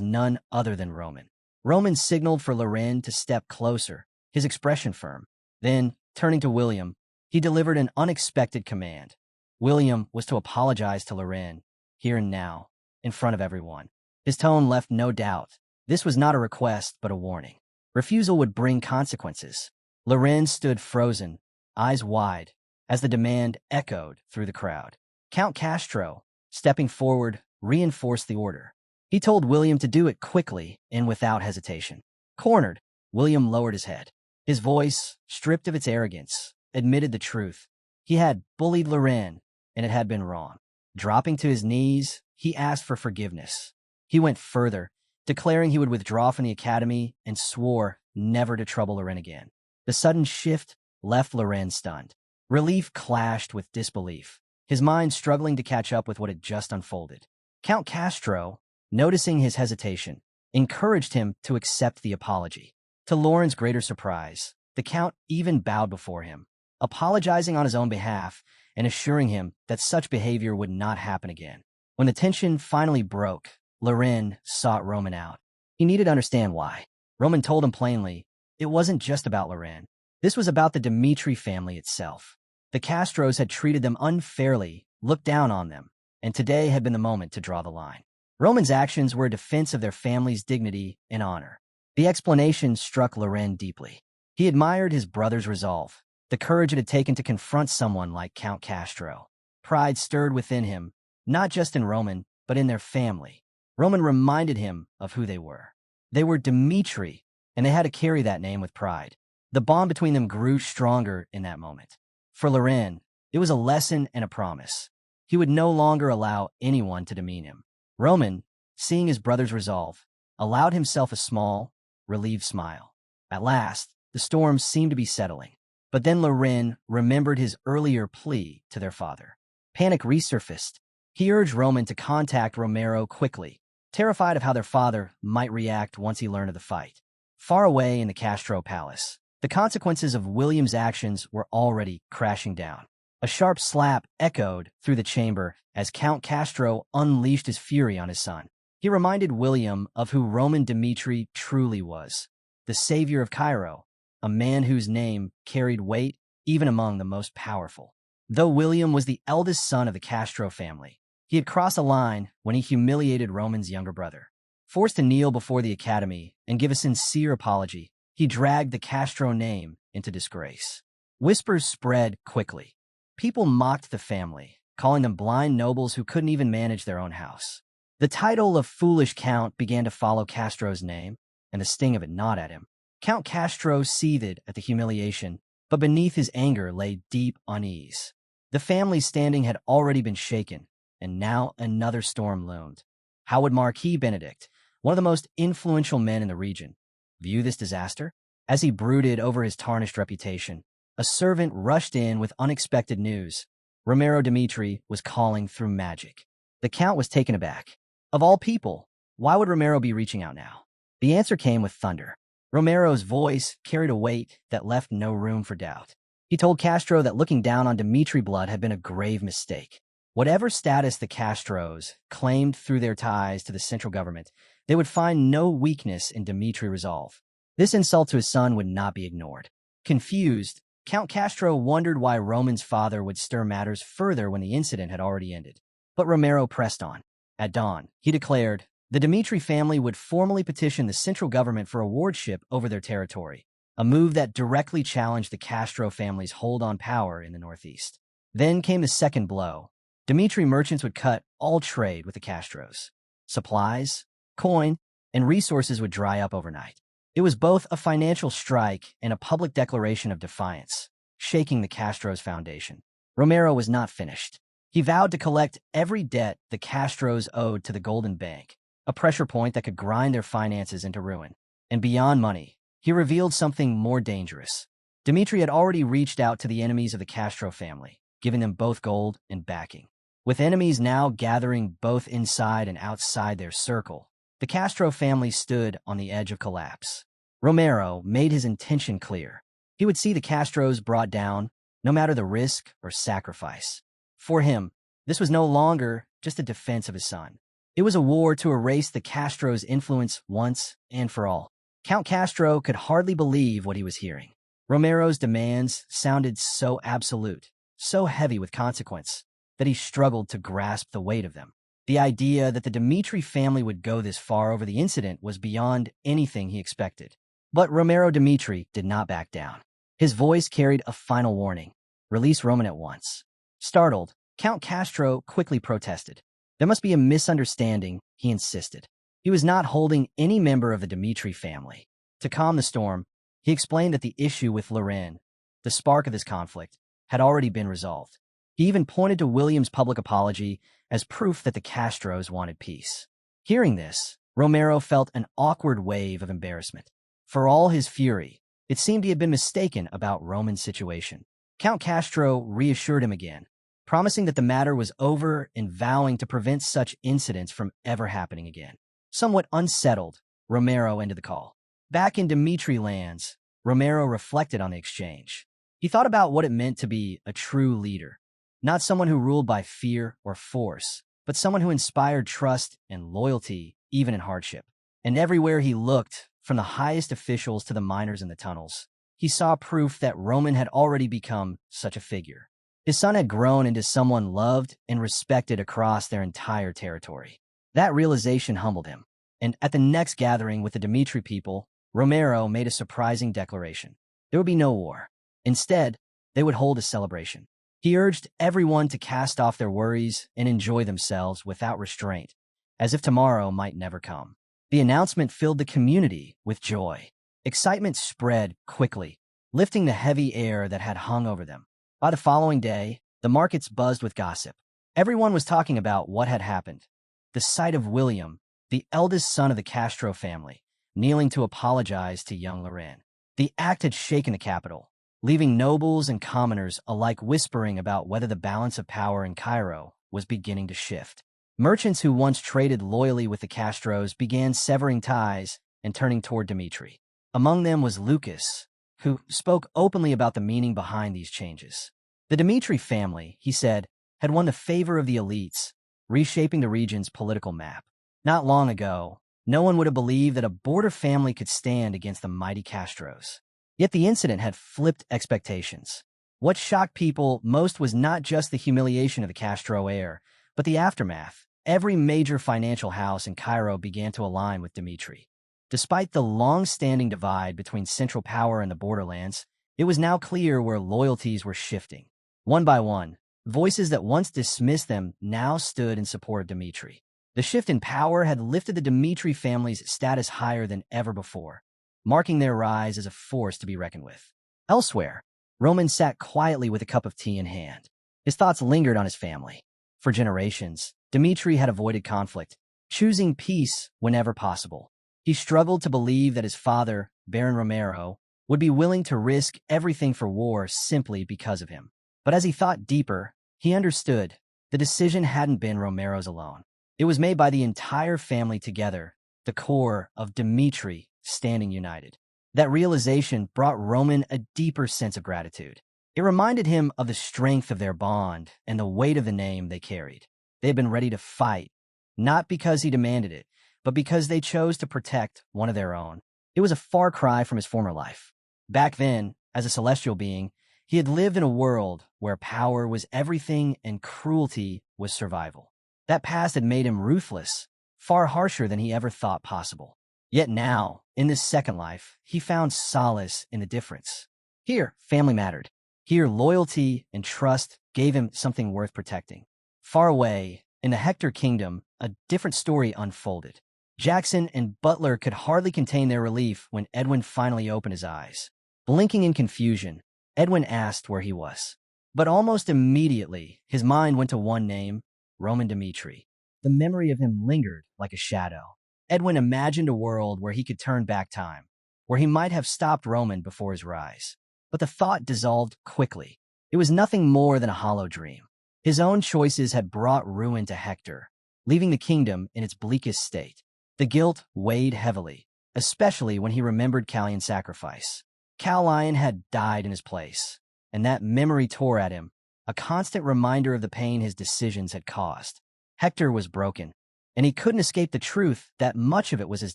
none other than Roman. Roman signaled for Loren to step closer, his expression firm. Then, turning to William, he delivered an unexpected command. William was to apologize to Loren, here and now, in front of everyone. His tone left no doubt. This was not a request, but a warning. Refusal would bring consequences. Loren stood frozen, eyes wide, as the demand echoed through the crowd. Count Castro, stepping forward, reinforced the order. He told William to do it quickly and without hesitation. Cornered, William lowered his head. His voice, stripped of its arrogance, admitted the truth. He had bullied Loren, and it had been wrong. Dropping to his knees, he asked for forgiveness. He went further, declaring he would withdraw from the academy and swore never to trouble Loren again. The sudden shift left Loren stunned. Relief clashed with disbelief, his mind struggling to catch up with what had just unfolded. Count Castro, noticing his hesitation, encouraged him to accept the apology. To Loren's greater surprise, the Count even bowed before him, apologizing on his own behalf and assuring him that such behavior would not happen again. When the tension finally broke, Loren sought Roman out. He needed to understand why. Roman told him plainly, it wasn't just about Loren. This was about the Dmitri family itself. The Castros had treated them unfairly, looked down on them, and today had been the moment to draw the line. Roman's actions were a defense of their family's dignity and honor. The explanation struck Loren deeply. He admired his brother's resolve, the courage it had taken to confront someone like Count Castro. Pride stirred within him, not just in Roman, but in their family. Roman reminded him of who they were. They were Dmitri, and they had to carry that name with pride. The bond between them grew stronger in that moment. For Loren, It was a lesson and a promise. He would no longer allow anyone to demean him. Roman, seeing his brother's resolve, allowed himself a small, relieved smile. At last, the storm seemed to be settling. But then Loren remembered his earlier plea to their father. Panic resurfaced. He urged Roman to contact Romero quickly, terrified of how their father might react once he learned of the fight. Far away in the Castro palace, the consequences of William's actions were already crashing down. A sharp slap echoed through the chamber as Count Castro unleashed his fury on his son. He reminded William of who Roman Dmitri truly was, the savior of Cairo, a man whose name carried weight even among the most powerful. Though William was the eldest son of the Castro family, he had crossed a line when he humiliated Roman's younger brother. Forced to kneel before the academy and give a sincere apology, he dragged the Castro name into disgrace. Whispers spread quickly. People mocked the family, calling them blind nobles who couldn't even manage their own house. The title of foolish count began to follow Castro's name, and the sting of it gnawed at him. Count Castro seethed at the humiliation, but beneath his anger lay deep unease. The family's standing had already been shaken, and now another storm loomed. How would Marquis Benedict, one of the most influential men in the region, view this disaster? As he brooded over his tarnished reputation, a servant rushed in with unexpected news. Romero Dmitri was calling through magic. The count was taken aback. Of all people, why would Romero be reaching out now? The answer came with thunder. Romero's voice carried a weight that left no room for doubt. He told Castro that looking down on Dmitri blood had been a grave mistake. Whatever status the Castros claimed through their ties to the central government, they would find no weakness in Dmitri resolve. This insult to his son would not be ignored. Confused, Count Castro wondered why Roman's father would stir matters further when the incident had already ended. But Romero pressed on. At dawn, he declared, the Dmitri family would formally petition the central government for a wardship over their territory, a move that directly challenged the Castro family's hold on power in the northeast. Then came the second blow. Dmitri merchants would cut all trade with the Castros. Supplies, coin, and resources would dry up overnight. It was both a financial strike and a public declaration of defiance, shaking the Castros' foundation. Romero was not finished. He vowed to collect every debt the Castros owed to the Golden Bank, a pressure point that could grind their finances into ruin. And beyond money, he revealed something more dangerous. Dmitri had already reached out to the enemies of the Castro family, giving them both gold and backing. With enemies now gathering both inside and outside their circle, the Castro family stood on the edge of collapse. Romero made his intention clear. He would see the Castros brought down, no matter the risk or sacrifice. For him, this was no longer just a defense of his son. It was a war to erase the Castros' influence once and for all. Count Castro could hardly believe what he was hearing. Romero's demands sounded so absolute, so heavy with consequence, that he struggled to grasp the weight of them. The idea that the Dmitri family would go this far over the incident was beyond anything he expected. But Romero Dmitri did not back down. His voice carried a final warning. Release Roman at once. Startled, Count Castro quickly protested. There must be a misunderstanding, he insisted. He was not holding any member of the Dmitri family. To calm the storm, he explained that the issue with Loren, the spark of this conflict, had already been resolved. He even pointed to William's public apology as proof that the Castros wanted peace. Hearing this, Romero felt an awkward wave of embarrassment. For all his fury, it seemed he had been mistaken about Roman's situation. Count Castro reassured him again, promising that the matter was over and vowing to prevent such incidents from ever happening again. Somewhat unsettled, Romero ended the call. Back in Dmitri lands, Romero reflected on the exchange. He thought about what it meant to be a true leader, not someone who ruled by fear or force, but someone who inspired trust and loyalty even in hardship. And everywhere he looked, from the highest officials to the miners in the tunnels, he saw proof that Roman had already become such a figure. His son had grown into someone loved and respected across their entire territory. That realization humbled him. And at the next gathering with the Dmitri people, Romero made a surprising declaration. There would be no war. Instead, they would hold a celebration. He urged everyone to cast off their worries and enjoy themselves without restraint, as if tomorrow might never come. The announcement filled the community with joy. Excitement spread quickly, lifting the heavy air that had hung over them. By the following day, The markets buzzed with gossip. Everyone was talking about what had happened. The sight of William, the eldest son of the Castro family, kneeling to apologize to young Loren. The act had shaken the capital, leaving nobles and commoners alike whispering about whether the balance of power in Cairo was beginning to shift. Merchants who once traded loyally with the Castros began severing ties and turning toward Dmitri. Among them was Lucas, who spoke openly about the meaning behind these changes. The Dmitri family, he said, had won the favor of the elites, reshaping the region's political map. Not long ago, no one would have believed that a border family could stand against the mighty Castros. Yet the incident had flipped expectations. What shocked people most was not just the humiliation of the Castro heir, but the aftermath. Every major financial house in Cairo began to align with Dmitri. Despite the long-standing divide between central power and the borderlands, it was now clear where loyalties were shifting. One by one, voices that once dismissed them now stood in support of Dmitri. The shift in power had lifted the Dmitri family's status higher than ever before, marking their rise as a force to be reckoned with. Elsewhere, Roman sat quietly with a cup of tea in hand. His thoughts lingered on his family. For generations, Dmitri had avoided conflict, choosing peace whenever possible. He struggled to believe that his father, Baron Romero, would be willing to risk everything for war simply because of him. But as he thought deeper, he understood the decision hadn't been Romero's alone. It was made by the entire family together, the core of Dmitri standing united. That realization brought Roman a deeper sense of gratitude. It reminded him of the strength of their bond and the weight of the name they carried. They had been ready to fight, not because he demanded it, but because they chose to protect one of their own. It was a far cry from his former life. Back then, as a celestial being, he had lived in a world where power was everything and cruelty was survival. That past had made him ruthless, far harsher than he ever thought possible. Yet now, in this second life, he found solace in the difference. Here, family mattered. Here, loyalty and trust gave him something worth protecting. Far away, in the Hector kingdom, a different story unfolded. Jackson and Butler could hardly contain their relief when Edwin finally opened his eyes. Blinking in confusion, Edwin asked where he was. But almost immediately, his mind went to one name, Roman Dmitri. The memory of him lingered like a shadow. Edwin imagined a world where he could turn back time, where he might have stopped Roman before his rise. But the thought dissolved quickly. It was nothing more than a hollow dream. His own choices had brought ruin to Hector, leaving the kingdom in its bleakest state. The guilt weighed heavily, especially when he remembered Callion's sacrifice. Callion had died in his place, and that memory tore at him, a constant reminder of the pain his decisions had caused. Hector was broken, and he couldn't escape the truth that much of it was his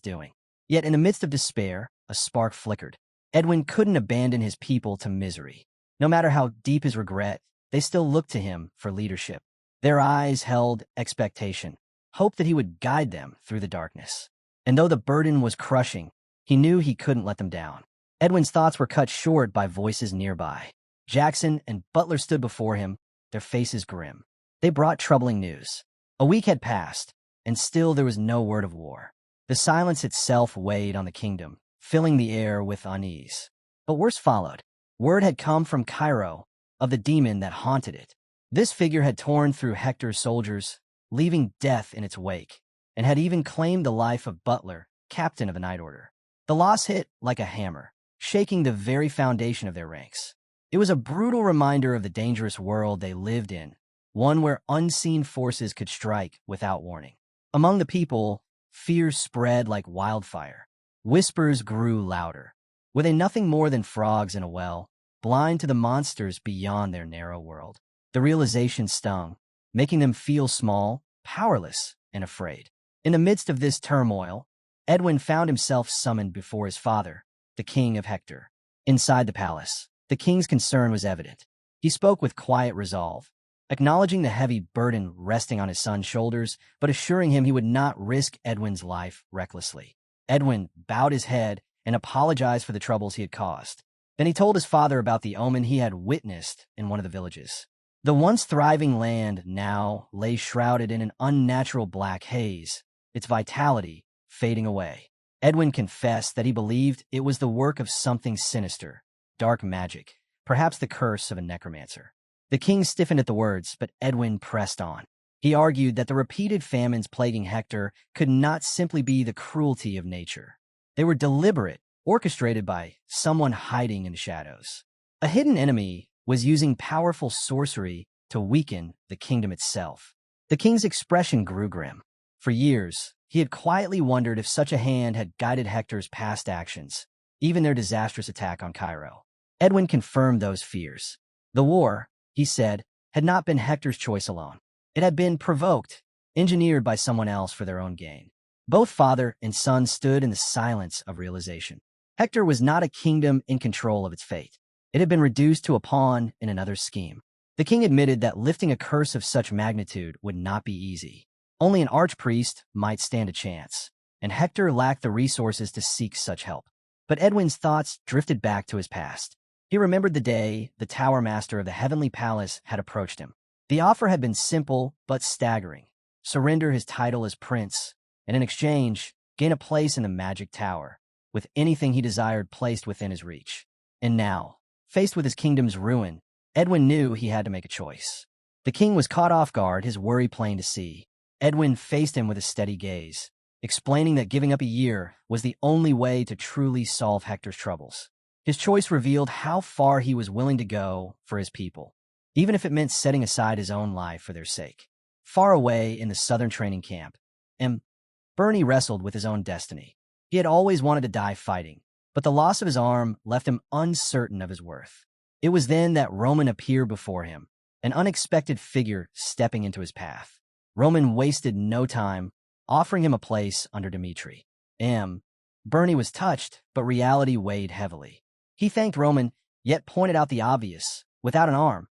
doing. Yet in the midst of despair, a spark flickered. Edwin couldn't abandon his people to misery. No matter how deep his regret, they still looked to him for leadership. Their eyes held expectation, hope that he would guide them through the darkness. And though the burden was crushing, he knew he couldn't let them down. Edwin's thoughts were cut short by voices nearby. Jackson and Butler stood before him, their faces grim. They brought troubling news. A week had passed, and still there was no word of war. The silence itself weighed on the kingdom, filling the air with unease. But worse followed. Word had come from Cairo of the demon that haunted it. This figure had torn through Hector's soldiers, leaving death in its wake, and had even claimed the life of Butler, captain of the Night Order. The loss hit like a hammer, shaking the very foundation of their ranks. It was a brutal reminder of the dangerous world they lived in, one where unseen forces could strike without warning. Among the people, fear spread like wildfire. Whispers grew louder. Were they nothing more than frogs in a well, blind to the monsters beyond their narrow world? The realization stung, making them feel small, powerless, and afraid. In the midst of this turmoil, Edwin found himself summoned before his father, the king of Hector. Inside the palace, the king's concern was evident. He spoke with quiet resolve, acknowledging the heavy burden resting on his son's shoulders, but assuring him he would not risk Edwin's life recklessly. Edwin bowed his head and apologized for the troubles he had caused. Then he told his father about the omen he had witnessed in one of the villages. The once thriving land now lay shrouded in an unnatural black haze, its vitality fading away. Edwin confessed that he believed it was the work of something sinister, dark magic, perhaps the curse of a necromancer. The king stiffened at the words, but Edwin pressed on. He argued that the repeated famines plaguing Hector could not simply be the cruelty of nature. They were deliberate, orchestrated by someone hiding in the shadows. A hidden enemy was using powerful sorcery to weaken the kingdom itself. The king's expression grew grim. For years, he had quietly wondered if such a hand had guided Hector's past actions, even their disastrous attack on Cairo. Edwin confirmed those fears. The war, he said, had not been Hector's choice alone. It had been provoked, engineered by someone else for their own gain. Both father and son stood in the silence of realization. Hector was not a kingdom in control of its fate. It had been reduced to a pawn in another's scheme. The king admitted that lifting a curse of such magnitude would not be easy. Only an archpriest might stand a chance, and Hector lacked the resources to seek such help. But Edwin's thoughts drifted back to his past. He remembered the day the tower master of the heavenly palace had approached him. The offer had been simple but staggering. Surrender his title as prince, and in exchange, gain a place in the magic tower, with anything he desired placed within his reach. And now, faced with his kingdom's ruin, Edwin knew he had to make a choice. The king was caught off guard, his worry plain to see. Edwin faced him with a steady gaze, explaining that giving up a year was the only way to truly solve Hector's troubles. His choice revealed how far he was willing to go for his people, even if it meant setting aside his own life for their sake. Far away in the southern training camp, Bernie wrestled with his own destiny. He had always wanted to die fighting, but the loss of his arm left him uncertain of his worth. It was then that Roman appeared before him, an unexpected figure stepping into his path. Roman wasted no time, offering him a place under Dmitri. Bernie was touched, but reality weighed heavily. He thanked Roman, yet pointed out the obvious. Without an arm,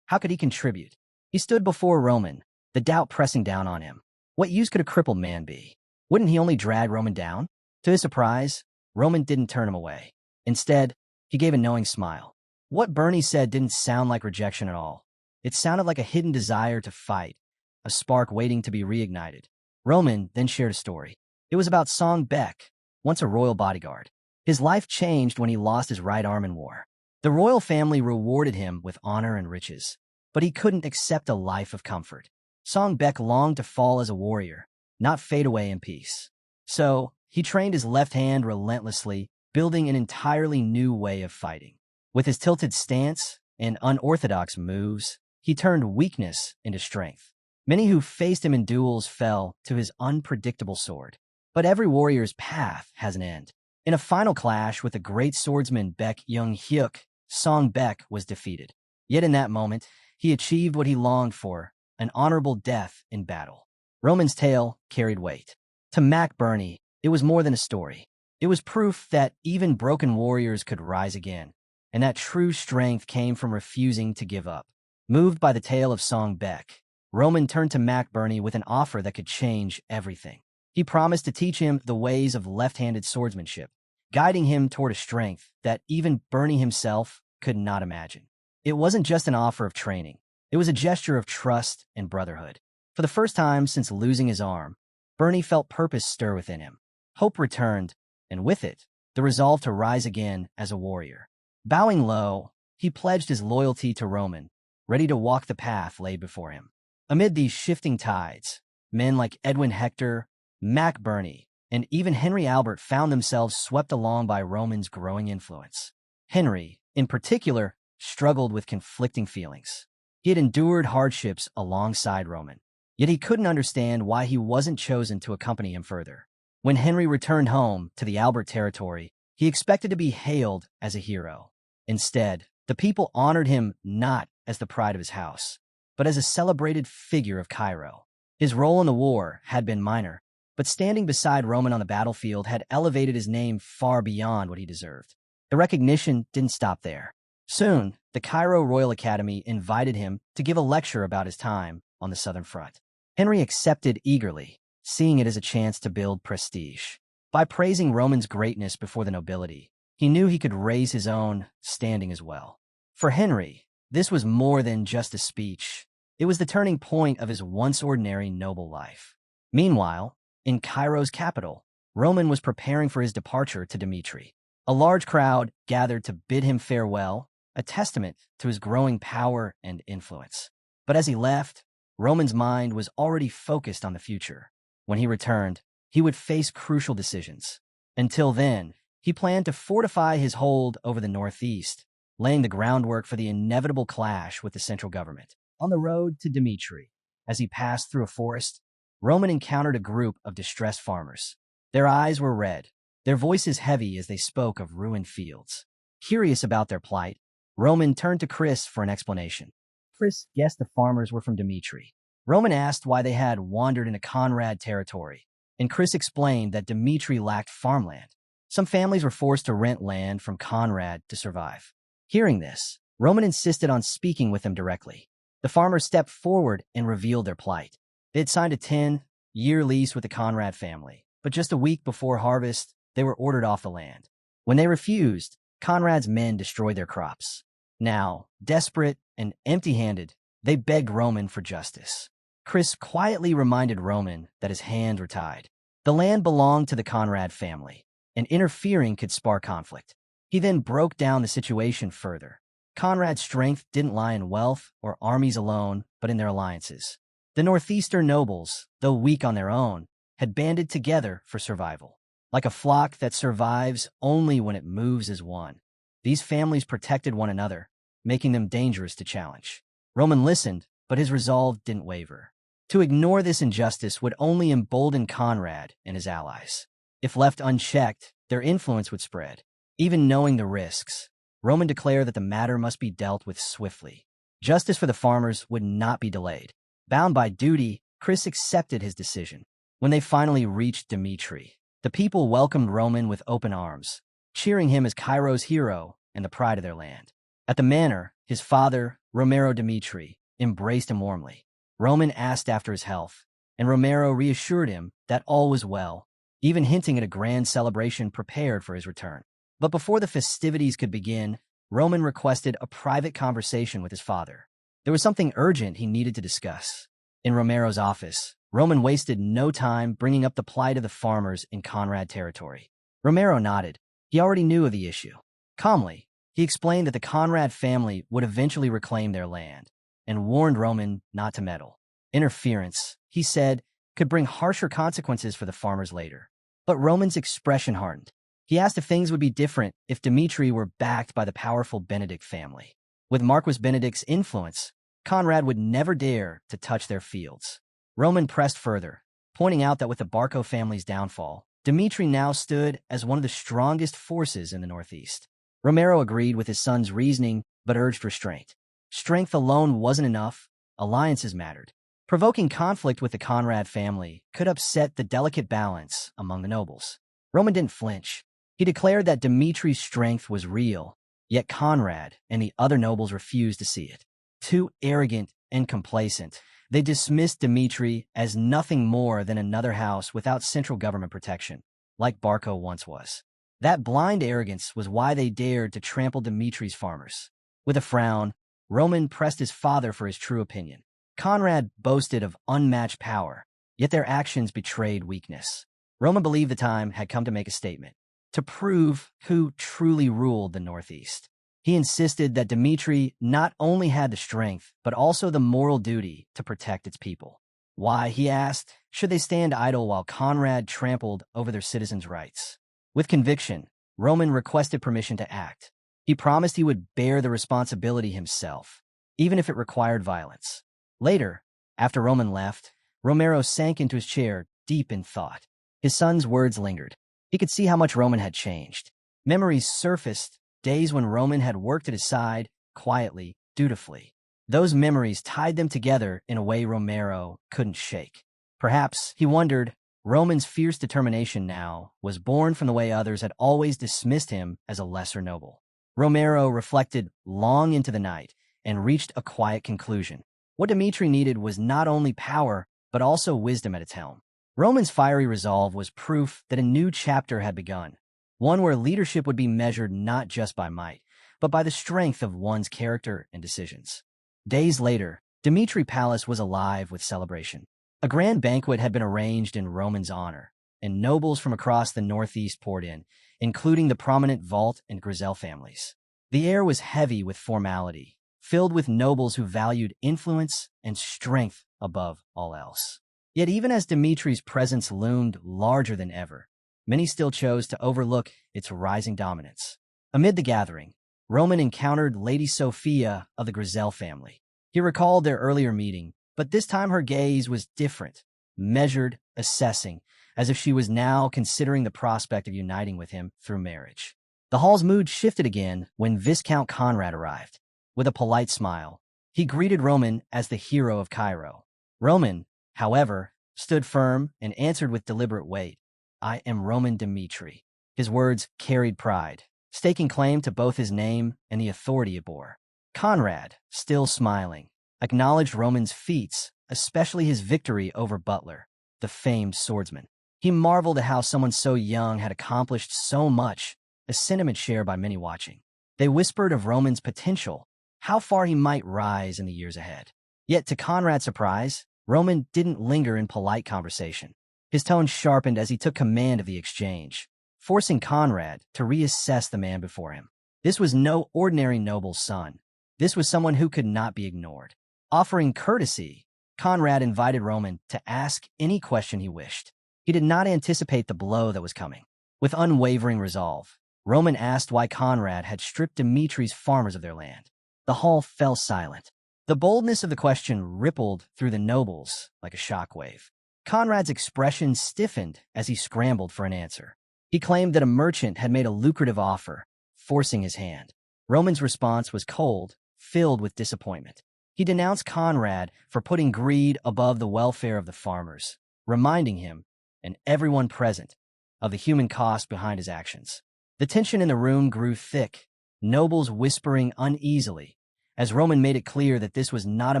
how could he contribute? He stood before Roman, the doubt pressing down on him. What use could a crippled man be? Wouldn't he only drag Roman down? To his surprise, Roman didn't turn him away. Instead, he gave a knowing smile. What Bernie said didn't sound like rejection at all. It sounded like a hidden desire to fight, a spark waiting to be reignited. Roman then shared a story. It was about Song Beck, once a royal bodyguard. His life changed when he lost his right arm in war. The royal family rewarded him with honor and riches, but he couldn't accept a life of comfort. Song Beck longed to fall as a warrior, not fade away in peace. So, he trained his left hand relentlessly, building an entirely new way of fighting. With his tilted stance and unorthodox moves, he turned weakness into strength. Many who faced him in duels fell to his unpredictable sword. But every warrior's path has an end. In a final clash with the great swordsman Baek Young-hyuk, Song Beck was defeated. Yet in that moment, he achieved what he longed for, an honorable death in battle. Roman's tale carried weight. To Mac Burney, it was more than a story. It was proof that even broken warriors could rise again, and that true strength came from refusing to give up. Moved by the tale of Song Beck, Roman turned to Mac Burney with an offer that could change everything. He promised to teach him the ways of left-handed swordsmanship, guiding him toward a strength that even Burney himself could not imagine. It wasn't just an offer of training. It was a gesture of trust and brotherhood. For the first time since losing his arm, Burney felt purpose stir within him. Hope returned, and with it, the resolve to rise again as a warrior. Bowing low, he pledged his loyalty to Roman, ready to walk the path laid before him. Amid these shifting tides, men like Edwin Hector, Mac Burney, and even Henry Albert found themselves swept along by Roman's growing influence. Henry, in particular, struggled with conflicting feelings. He had endured hardships alongside Roman, yet he couldn't understand why he wasn't chosen to accompany him further. When Henry returned home to the Albert territory, he expected to be hailed as a hero. Instead, the people honored him not as the pride of his house, but as a celebrated figure of Cairo. His role in the war had been minor, but standing beside Roman on the battlefield had elevated his name far beyond what he deserved. The recognition didn't stop there. Soon, the Cairo Royal Academy invited him to give a lecture about his time on the Southern Front. Henry accepted eagerly, seeing it as a chance to build prestige. By praising Roman's greatness before the nobility, he knew he could raise his own standing as well. For Henry, this was more than just a speech. It was the turning point of his once ordinary noble life. Meanwhile, in Cairo's capital, Roman was preparing for his departure to Dmitri. A large crowd gathered to bid him farewell a testament to his growing power and influence. But as he left, Roman's mind was already focused on the future. When he returned, he would face crucial decisions. Until then, he planned to fortify his hold over the Northeast, laying the groundwork for the inevitable clash with the central government. On the road to Dmitri, as he passed through a forest, Roman encountered a group of distressed farmers. Their eyes were red, their voices heavy as they spoke of ruined fields. Curious about their plight, Roman turned to Chris for an explanation. Chris guessed the farmers were from Dmitri. Roman asked why they had wandered into Conrad territory, and Chris explained that Dmitri lacked farmland. Some families were forced to rent land from Conrad to survive. Hearing this, Roman insisted on speaking with them directly. The farmers stepped forward and revealed their plight. They had signed a 10-year lease with the Conrad family, but just a week before harvest, they were ordered off the land. When they refused, Conrad's men destroyed their crops. Now, desperate and empty-handed, they begged Roman for justice. Chris quietly reminded Roman that his hands were tied. The land belonged to the Conrad family, and interfering could spark conflict. He then broke down the situation further. Conrad's strength didn't lie in wealth or armies alone, but in their alliances. The Northeastern nobles, though weak on their own, had banded together for survival. Like a flock that survives only when it moves as one, these families protected one another, making them dangerous to challenge. Roman listened, but his resolve didn't waver. To ignore this injustice would only embolden Conrad and his allies. If left unchecked, their influence would spread. Even knowing the risks, Roman declared that the matter must be dealt with swiftly. Justice for the farmers would not be delayed. Bound by duty, Chris accepted his decision. When they finally reached Dmitri, the people welcomed Roman with open arms, cheering him as Cairo's hero and the pride of their land. At the manor, his father, Romero Dmitri, embraced him warmly. Roman asked after his health, and Romero reassured him that all was well, even hinting at a grand celebration prepared for his return. But before the festivities could begin, Roman requested a private conversation with his father. There was something urgent he needed to discuss. In Romero's office, Roman wasted no time bringing up the plight of the farmers in Conrad territory. Romero nodded. He already knew of the issue. Calmly, he explained that the Conrad family would eventually reclaim their land, and warned Roman not to meddle. Interference, he said, could bring harsher consequences for the farmers later. But Roman's expression hardened. He asked if things would be different if Dmitri were backed by the powerful Benedict family. With Marquis Benedict's influence, Conrad would never dare to touch their fields. Roman pressed further, pointing out that with the Barco family's downfall, Dmitri now stood as one of the strongest forces in the Northeast. Romero agreed with his son's reasoning, but urged restraint. Strength alone wasn't enough, alliances mattered. Provoking conflict with the Conrad family could upset the delicate balance among the nobles. Roman didn't flinch. He declared that Dmitri's strength was real, yet Conrad and the other nobles refused to see it. Too arrogant and complacent, they dismissed Dmitri as nothing more than another house without central government protection, like Barco once was. That blind arrogance was why they dared to trample Dmitri's farmers. With a frown, Roman pressed his father for his true opinion. Conrad boasted of unmatched power, yet their actions betrayed weakness. Roman believed the time had come to make a statement, to prove who truly ruled the Northeast. He insisted that Dmitri not only had the strength, but also the moral duty to protect its people. Why, he asked, should they stand idle while Conrad trampled over their citizens' rights? With conviction, Roman requested permission to act. He promised he would bear the responsibility himself, even if it required violence. Later, after Roman left, Romero sank into his chair, deep in thought. His son's words lingered. He could see how much Roman had changed. Memories surfaced, days when Roman had worked at his side, quietly, dutifully. Those memories tied them together in a way Romero couldn't shake. Perhaps, he wondered, Roman's fierce determination now was born from the way others had always dismissed him as a lesser noble. Romero reflected long into the night and reached a quiet conclusion. What Dmitri needed was not only power, but also wisdom at its helm. Roman's fiery resolve was proof that a new chapter had begun, one where leadership would be measured not just by might, but by the strength of one's character and decisions. Days later, Dmitri Palace was alive with celebration. A grand banquet had been arranged in Roman's honor, and nobles from across the Northeast poured in, including the prominent Vault and Grizel families. The air was heavy with formality, filled with nobles who valued influence and strength above all else. Yet even as Dmitri's presence loomed larger than ever, many still chose to overlook its rising dominance. Amid the gathering, Roman encountered Lady Sophia of the Grizel family. He recalled their earlier meeting, but this time her gaze was different, measured, assessing, as if she was now considering the prospect of uniting with him through marriage. The hall's mood shifted again when Viscount Conrad arrived. With a polite smile, he greeted Roman as the hero of Cairo. Roman, however, stood firm and answered with deliberate weight, "I am Roman Dmitri." His words carried pride, staking claim to both his name and the authority it bore. Conrad, still smiling, acknowledged Roman's feats, especially his victory over Butler, the famed swordsman. He marveled at how someone so young had accomplished so much, a sentiment shared by many watching. They whispered of Roman's potential, how far he might rise in the years ahead. Yet to Conrad's surprise, Roman didn't linger in polite conversation. His tone sharpened as he took command of the exchange, forcing Conrad to reassess the man before him. This was no ordinary noble's son. This was someone who could not be ignored. Offering courtesy, Conrad invited Roman to ask any question he wished. He did not anticipate the blow that was coming. With unwavering resolve, Roman asked why Conrad had stripped Dmitri's farmers of their land. The hall fell silent. The boldness of the question rippled through the nobles like a shockwave. Conrad's expression stiffened as he scrambled for an answer. He claimed that a merchant had made a lucrative offer, forcing his hand. Roman's response was cold, filled with disappointment. He denounced Conrad for putting greed above the welfare of the farmers, reminding him, and everyone present, of the human cost behind his actions. The tension in the room grew thick, nobles whispering uneasily, as Roman made it clear that this was not a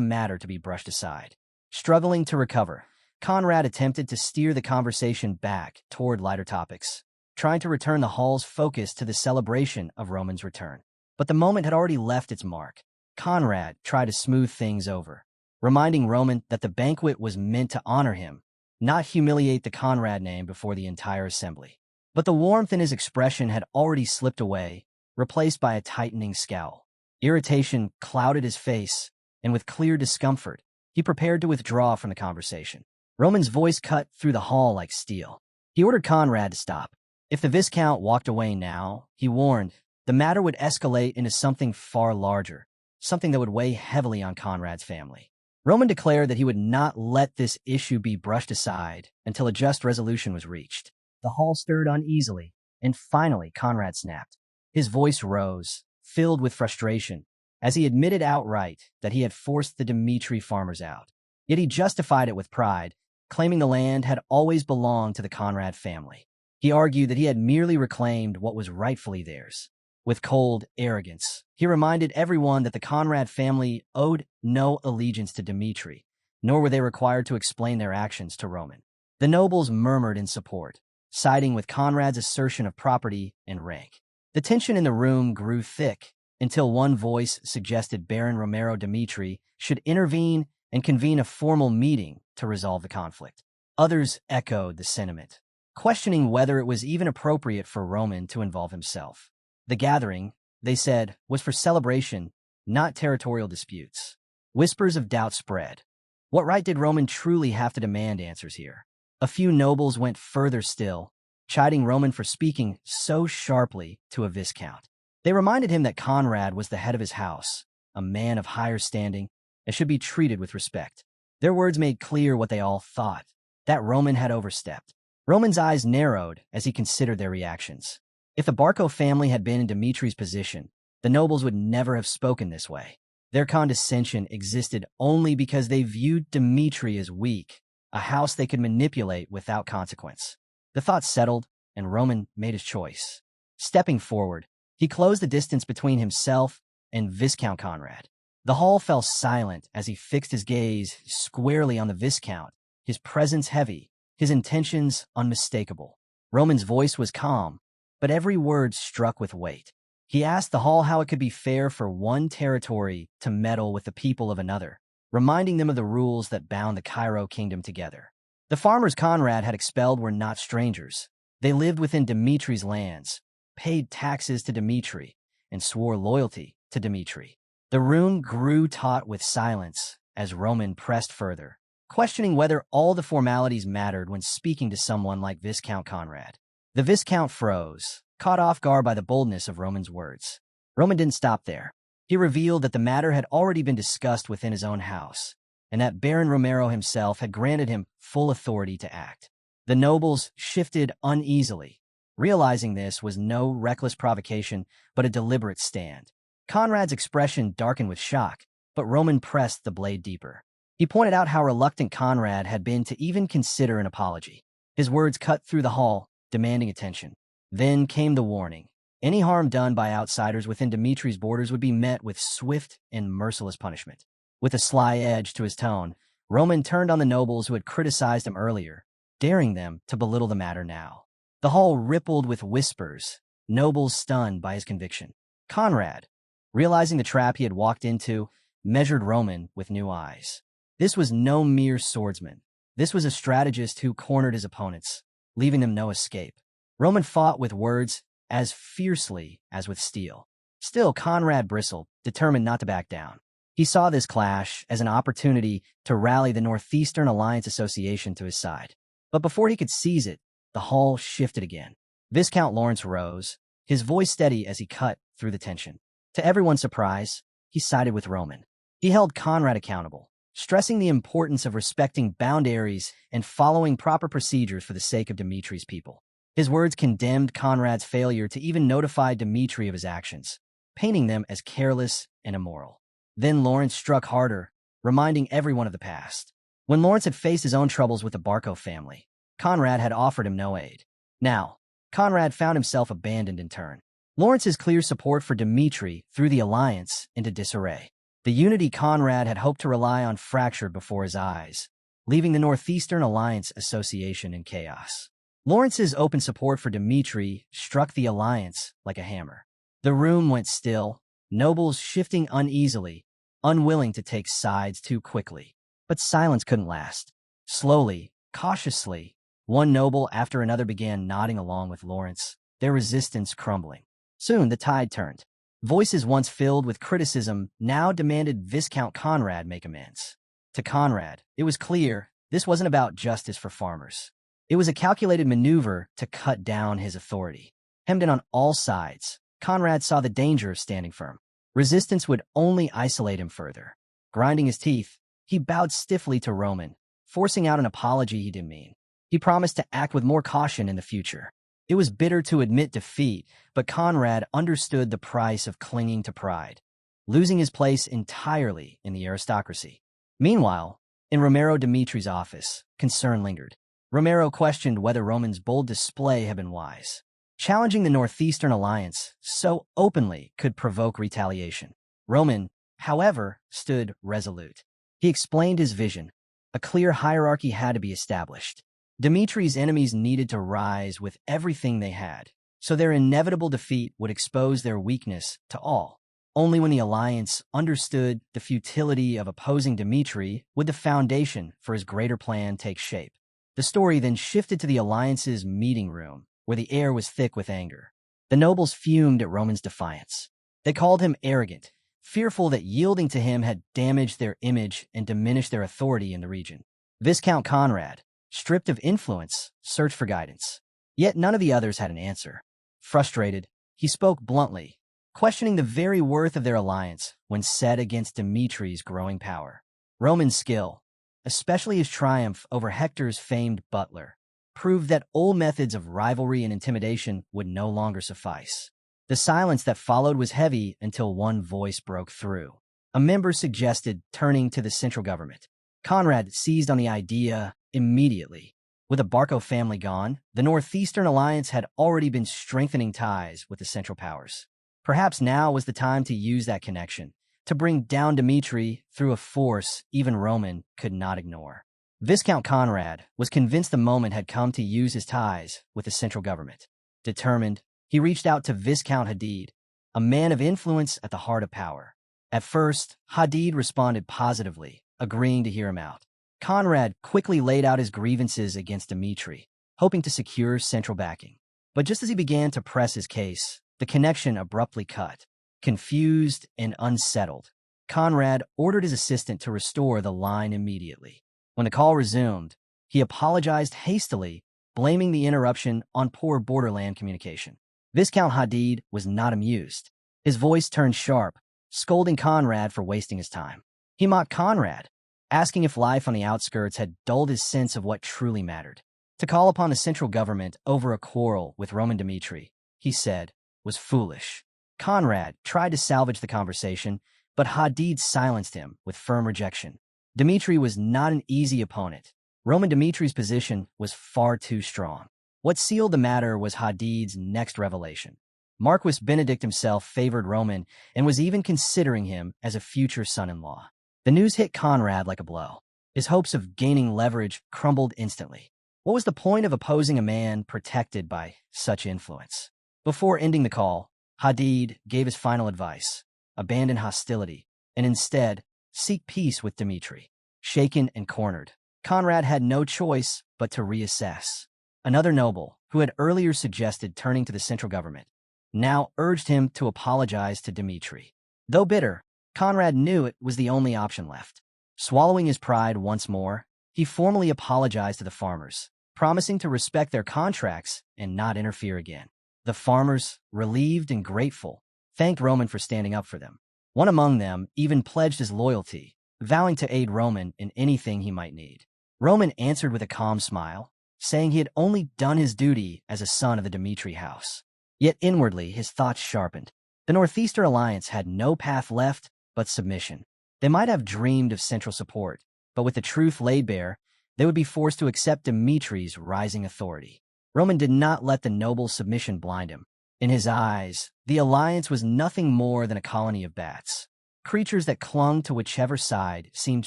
matter to be brushed aside. Struggling to recover, Conrad attempted to steer the conversation back toward lighter topics, trying to return the hall's focus to the celebration of Roman's return. But the moment had already left its mark. Conrad tried to smooth things over, reminding Roman that the banquet was meant to honor him, not humiliate the Conrad name before the entire assembly. But the warmth in his expression had already slipped away, replaced by a tightening scowl. Irritation clouded his face, and with clear discomfort, he prepared to withdraw from the conversation. Roman's voice cut through the hall like steel. He ordered Conrad to stop. If the Viscount walked away now, he warned, the matter would escalate into something far larger, something that would weigh heavily on Conrad's family. Roman declared that he would not let this issue be brushed aside until a just resolution was reached. The hall stirred uneasily, and finally Conrad snapped. His voice rose, filled with frustration, as he admitted outright that he had forced the Dmitri farmers out. Yet he justified it with pride, claiming the land had always belonged to the Conrad family. He argued that he had merely reclaimed what was rightfully theirs. With cold arrogance, he reminded everyone that the Conrad family owed no allegiance to Dmitri, nor were they required to explain their actions to Roman. The nobles murmured in support, siding with Conrad's assertion of property and rank. The tension in the room grew thick, until one voice suggested Baron Romero Dmitri should intervene and convene a formal meeting to resolve the conflict. Others echoed the sentiment, questioning whether it was even appropriate for Roman to involve himself. The gathering, they said, was for celebration, not territorial disputes. Whispers of doubt spread. What right did Roman truly have to demand answers here? A few nobles went further still, chiding Roman for speaking so sharply to a viscount. They reminded him that Conrad was the head of his house, a man of higher standing, and should be treated with respect. Their words made clear what they all thought, that Roman had overstepped. Roman's eyes narrowed as he considered their reactions. If the Barco family had been in Dmitri's position, the nobles would never have spoken this way. Their condescension existed only because they viewed Dmitri as weak, a house they could manipulate without consequence. The thought settled, and Roman made his choice. Stepping forward, he closed the distance between himself and Viscount Conrad. The hall fell silent as he fixed his gaze squarely on the Viscount, his presence heavy, his intentions unmistakable. Roman's voice was calm, but every word struck with weight. He asked the hall how it could be fair for one territory to meddle with the people of another, reminding them of the rules that bound the Cairo kingdom together. The farmers Conrad had expelled were not strangers. They lived within Dmitri's lands, paid taxes to Dmitri, and swore loyalty to Dmitri. The room grew taut with silence as Roman pressed further, questioning whether all the formalities mattered when speaking to someone like Viscount Conrad. The Viscount froze, caught off guard by the boldness of Roman's words. Roman didn't stop there. He revealed that the matter had already been discussed within his own house, and that Baron Romero himself had granted him full authority to act. The nobles shifted uneasily. Realizing this was no reckless provocation, but a deliberate stand. Conrad's expression darkened with shock, but Roman pressed the blade deeper. He pointed out how reluctant Conrad had been to even consider an apology. His words cut through the hall, demanding attention. Then came the warning. Any harm done by outsiders within Dmitri's borders would be met with swift and merciless punishment. With a sly edge to his tone, Roman turned on the nobles who had criticized him earlier, daring them to belittle the matter now. The hall rippled with whispers, nobles stunned by his conviction. Conrad, realizing the trap he had walked into, measured Roman with new eyes. This was no mere swordsman. This was a strategist who cornered his opponents, leaving them no escape. Roman fought with words as fiercely as with steel. Still, Conrad bristled, determined not to back down. He saw this clash as an opportunity to rally the Northeastern Alliance Association to his side. But before he could seize it, the hall shifted again. Viscount Lawrence rose, his voice steady as he cut through the tension. To everyone's surprise, he sided with Roman. He held Conrad accountable, stressing the importance of respecting boundaries and following proper procedures for the sake of Dmitri's people. His words condemned Conrad's failure to even notify Dmitri of his actions, painting them as careless and immoral. Then Lawrence struck harder, reminding everyone of the past. When Lawrence had faced his own troubles with the Barco family, Conrad had offered him no aid. Now, Conrad found himself abandoned in turn. Lawrence's clear support for Dmitri threw the alliance into disarray. The unity Conrad had hoped to rely on fractured before his eyes, leaving the Northeastern Alliance Association in chaos. Lawrence's open support for Dmitri struck the alliance like a hammer. The room went still, nobles shifting uneasily, unwilling to take sides too quickly. But silence couldn't last. Slowly, cautiously, one noble after another began nodding along with Lawrence, their resistance crumbling. Soon the tide turned. Voices once filled with criticism now demanded Viscount Conrad make amends. To Conrad, it was clear this wasn't about justice for farmers. It was a calculated maneuver to cut down his authority. Hemmed in on all sides, Conrad saw the danger of standing firm. Resistance would only isolate him further. Grinding his teeth, he bowed stiffly to Roman, forcing out an apology he didn't mean. He promised to act with more caution in the future. It was bitter to admit defeat, but Conrad understood the price of clinging to pride, losing his place entirely in the aristocracy. Meanwhile, in Romero Dmitri's office, concern lingered. Romero questioned whether Roman's bold display had been wise. Challenging the Northeastern Alliance so openly could provoke retaliation. Roman, however, stood resolute. He explained his vision. A clear hierarchy had to be established. Dmitri's enemies needed to rise with everything they had, so their inevitable defeat would expose their weakness to all. Only when the alliance understood the futility of opposing Dmitri would the foundation for his greater plan take shape. The story then shifted to the alliance's meeting room, where the air was thick with anger. The nobles fumed at Roman's defiance. They called him arrogant, fearful that yielding to him had damaged their image and diminished their authority in the region. Viscount Conrad, stripped of influence, searched for guidance. Yet none of the others had an answer. Frustrated, he spoke bluntly, questioning the very worth of their alliance when set against Dmitri's growing power. Roman's skill, especially his triumph over Hector's famed butler, proved that old methods of rivalry and intimidation would no longer suffice. The silence that followed was heavy until one voice broke through. A member suggested turning to the central government. Conrad seized on the idea immediately. With the Barco family gone, the Northeastern Alliance had already been strengthening ties with the Central Powers. Perhaps now was the time to use that connection, to bring down Dmitri through a force even Roman could not ignore. Viscount Conrad was convinced the moment had come to use his ties with the central government. Determined, he reached out to Viscount Hadid, a man of influence at the heart of power. At first, Hadid responded positively, agreeing to hear him out. Conrad quickly laid out his grievances against Dmitri, hoping to secure central backing. But just as he began to press his case, the connection abruptly cut. Confused and unsettled, Conrad ordered his assistant to restore the line immediately. When the call resumed, he apologized hastily, blaming the interruption on poor borderland communication. Viscount Hadid was not amused. His voice turned sharp, scolding Conrad for wasting his time. He mocked Conrad, asking if life on the outskirts had dulled his sense of what truly mattered. To call upon the central government over a quarrel with Roman Dmitri, he said, was foolish. Conrad tried to salvage the conversation, but Hadid silenced him with firm rejection. Dmitri was not an easy opponent. Roman Dmitri's position was far too strong. What sealed the matter was Hadid's next revelation. Marquis Benedict himself favored Roman and was even considering him as a future son-in-law. The news hit Conrad like a blow. His hopes of gaining leverage crumbled instantly. What was the point of opposing a man protected by such influence? Before ending the call, Hadid gave his final advice: abandon hostility, and instead, seek peace with Dmitri. Shaken and cornered, Conrad had no choice but to reassess. Another noble, who had earlier suggested turning to the central government, now urged him to apologize to Dmitri. Though bitter, Conrad knew it was the only option left. Swallowing his pride once more, he formally apologized to the farmers, promising to respect their contracts and not interfere again. The farmers, relieved and grateful, thanked Roman for standing up for them. One among them even pledged his loyalty, vowing to aid Roman in anything he might need. Roman answered with a calm smile, saying he had only done his duty as a son of the Dmitri house. Yet inwardly his thoughts sharpened. The Northeastern Alliance had no path left but submission. They might have dreamed of central support, but with the truth laid bare, they would be forced to accept Dmitri's rising authority. Roman did not let the noble's submission blind him. In his eyes, the alliance was nothing more than a colony of bats, creatures that clung to whichever side seemed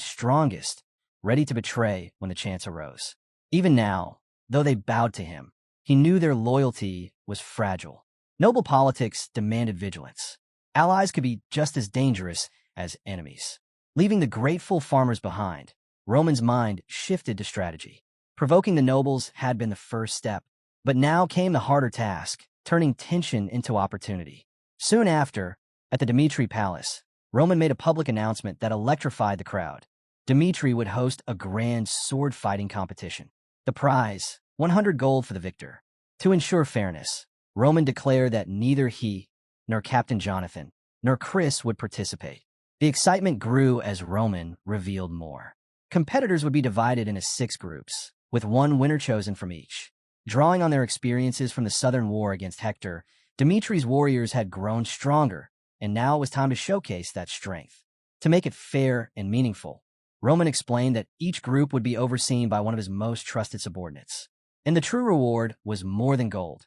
strongest, ready to betray when the chance arose. Even now, though they bowed to him, he knew their loyalty was fragile. Noble politics demanded vigilance. Allies could be just as dangerous as enemies. Leaving the grateful farmers behind, Roman's mind shifted to strategy. Provoking the nobles had been the first step, but now came the harder task, turning tension into opportunity. Soon after, at the Dmitri Palace, Roman made a public announcement that electrified the crowd. Dmitri would host a grand sword-fighting competition. The prize, 100 gold for the victor. To ensure fairness, Roman declared that neither he, nor Captain Jonathan, nor Chris would participate. The excitement grew as Roman revealed more. Competitors would be divided into 6 groups, with one winner chosen from each. Drawing on their experiences from the Southern War against Hector, Dmitri's warriors had grown stronger, and now it was time to showcase that strength. To make it fair and meaningful, Roman explained that each group would be overseen by one of his most trusted subordinates. And the true reward was more than gold.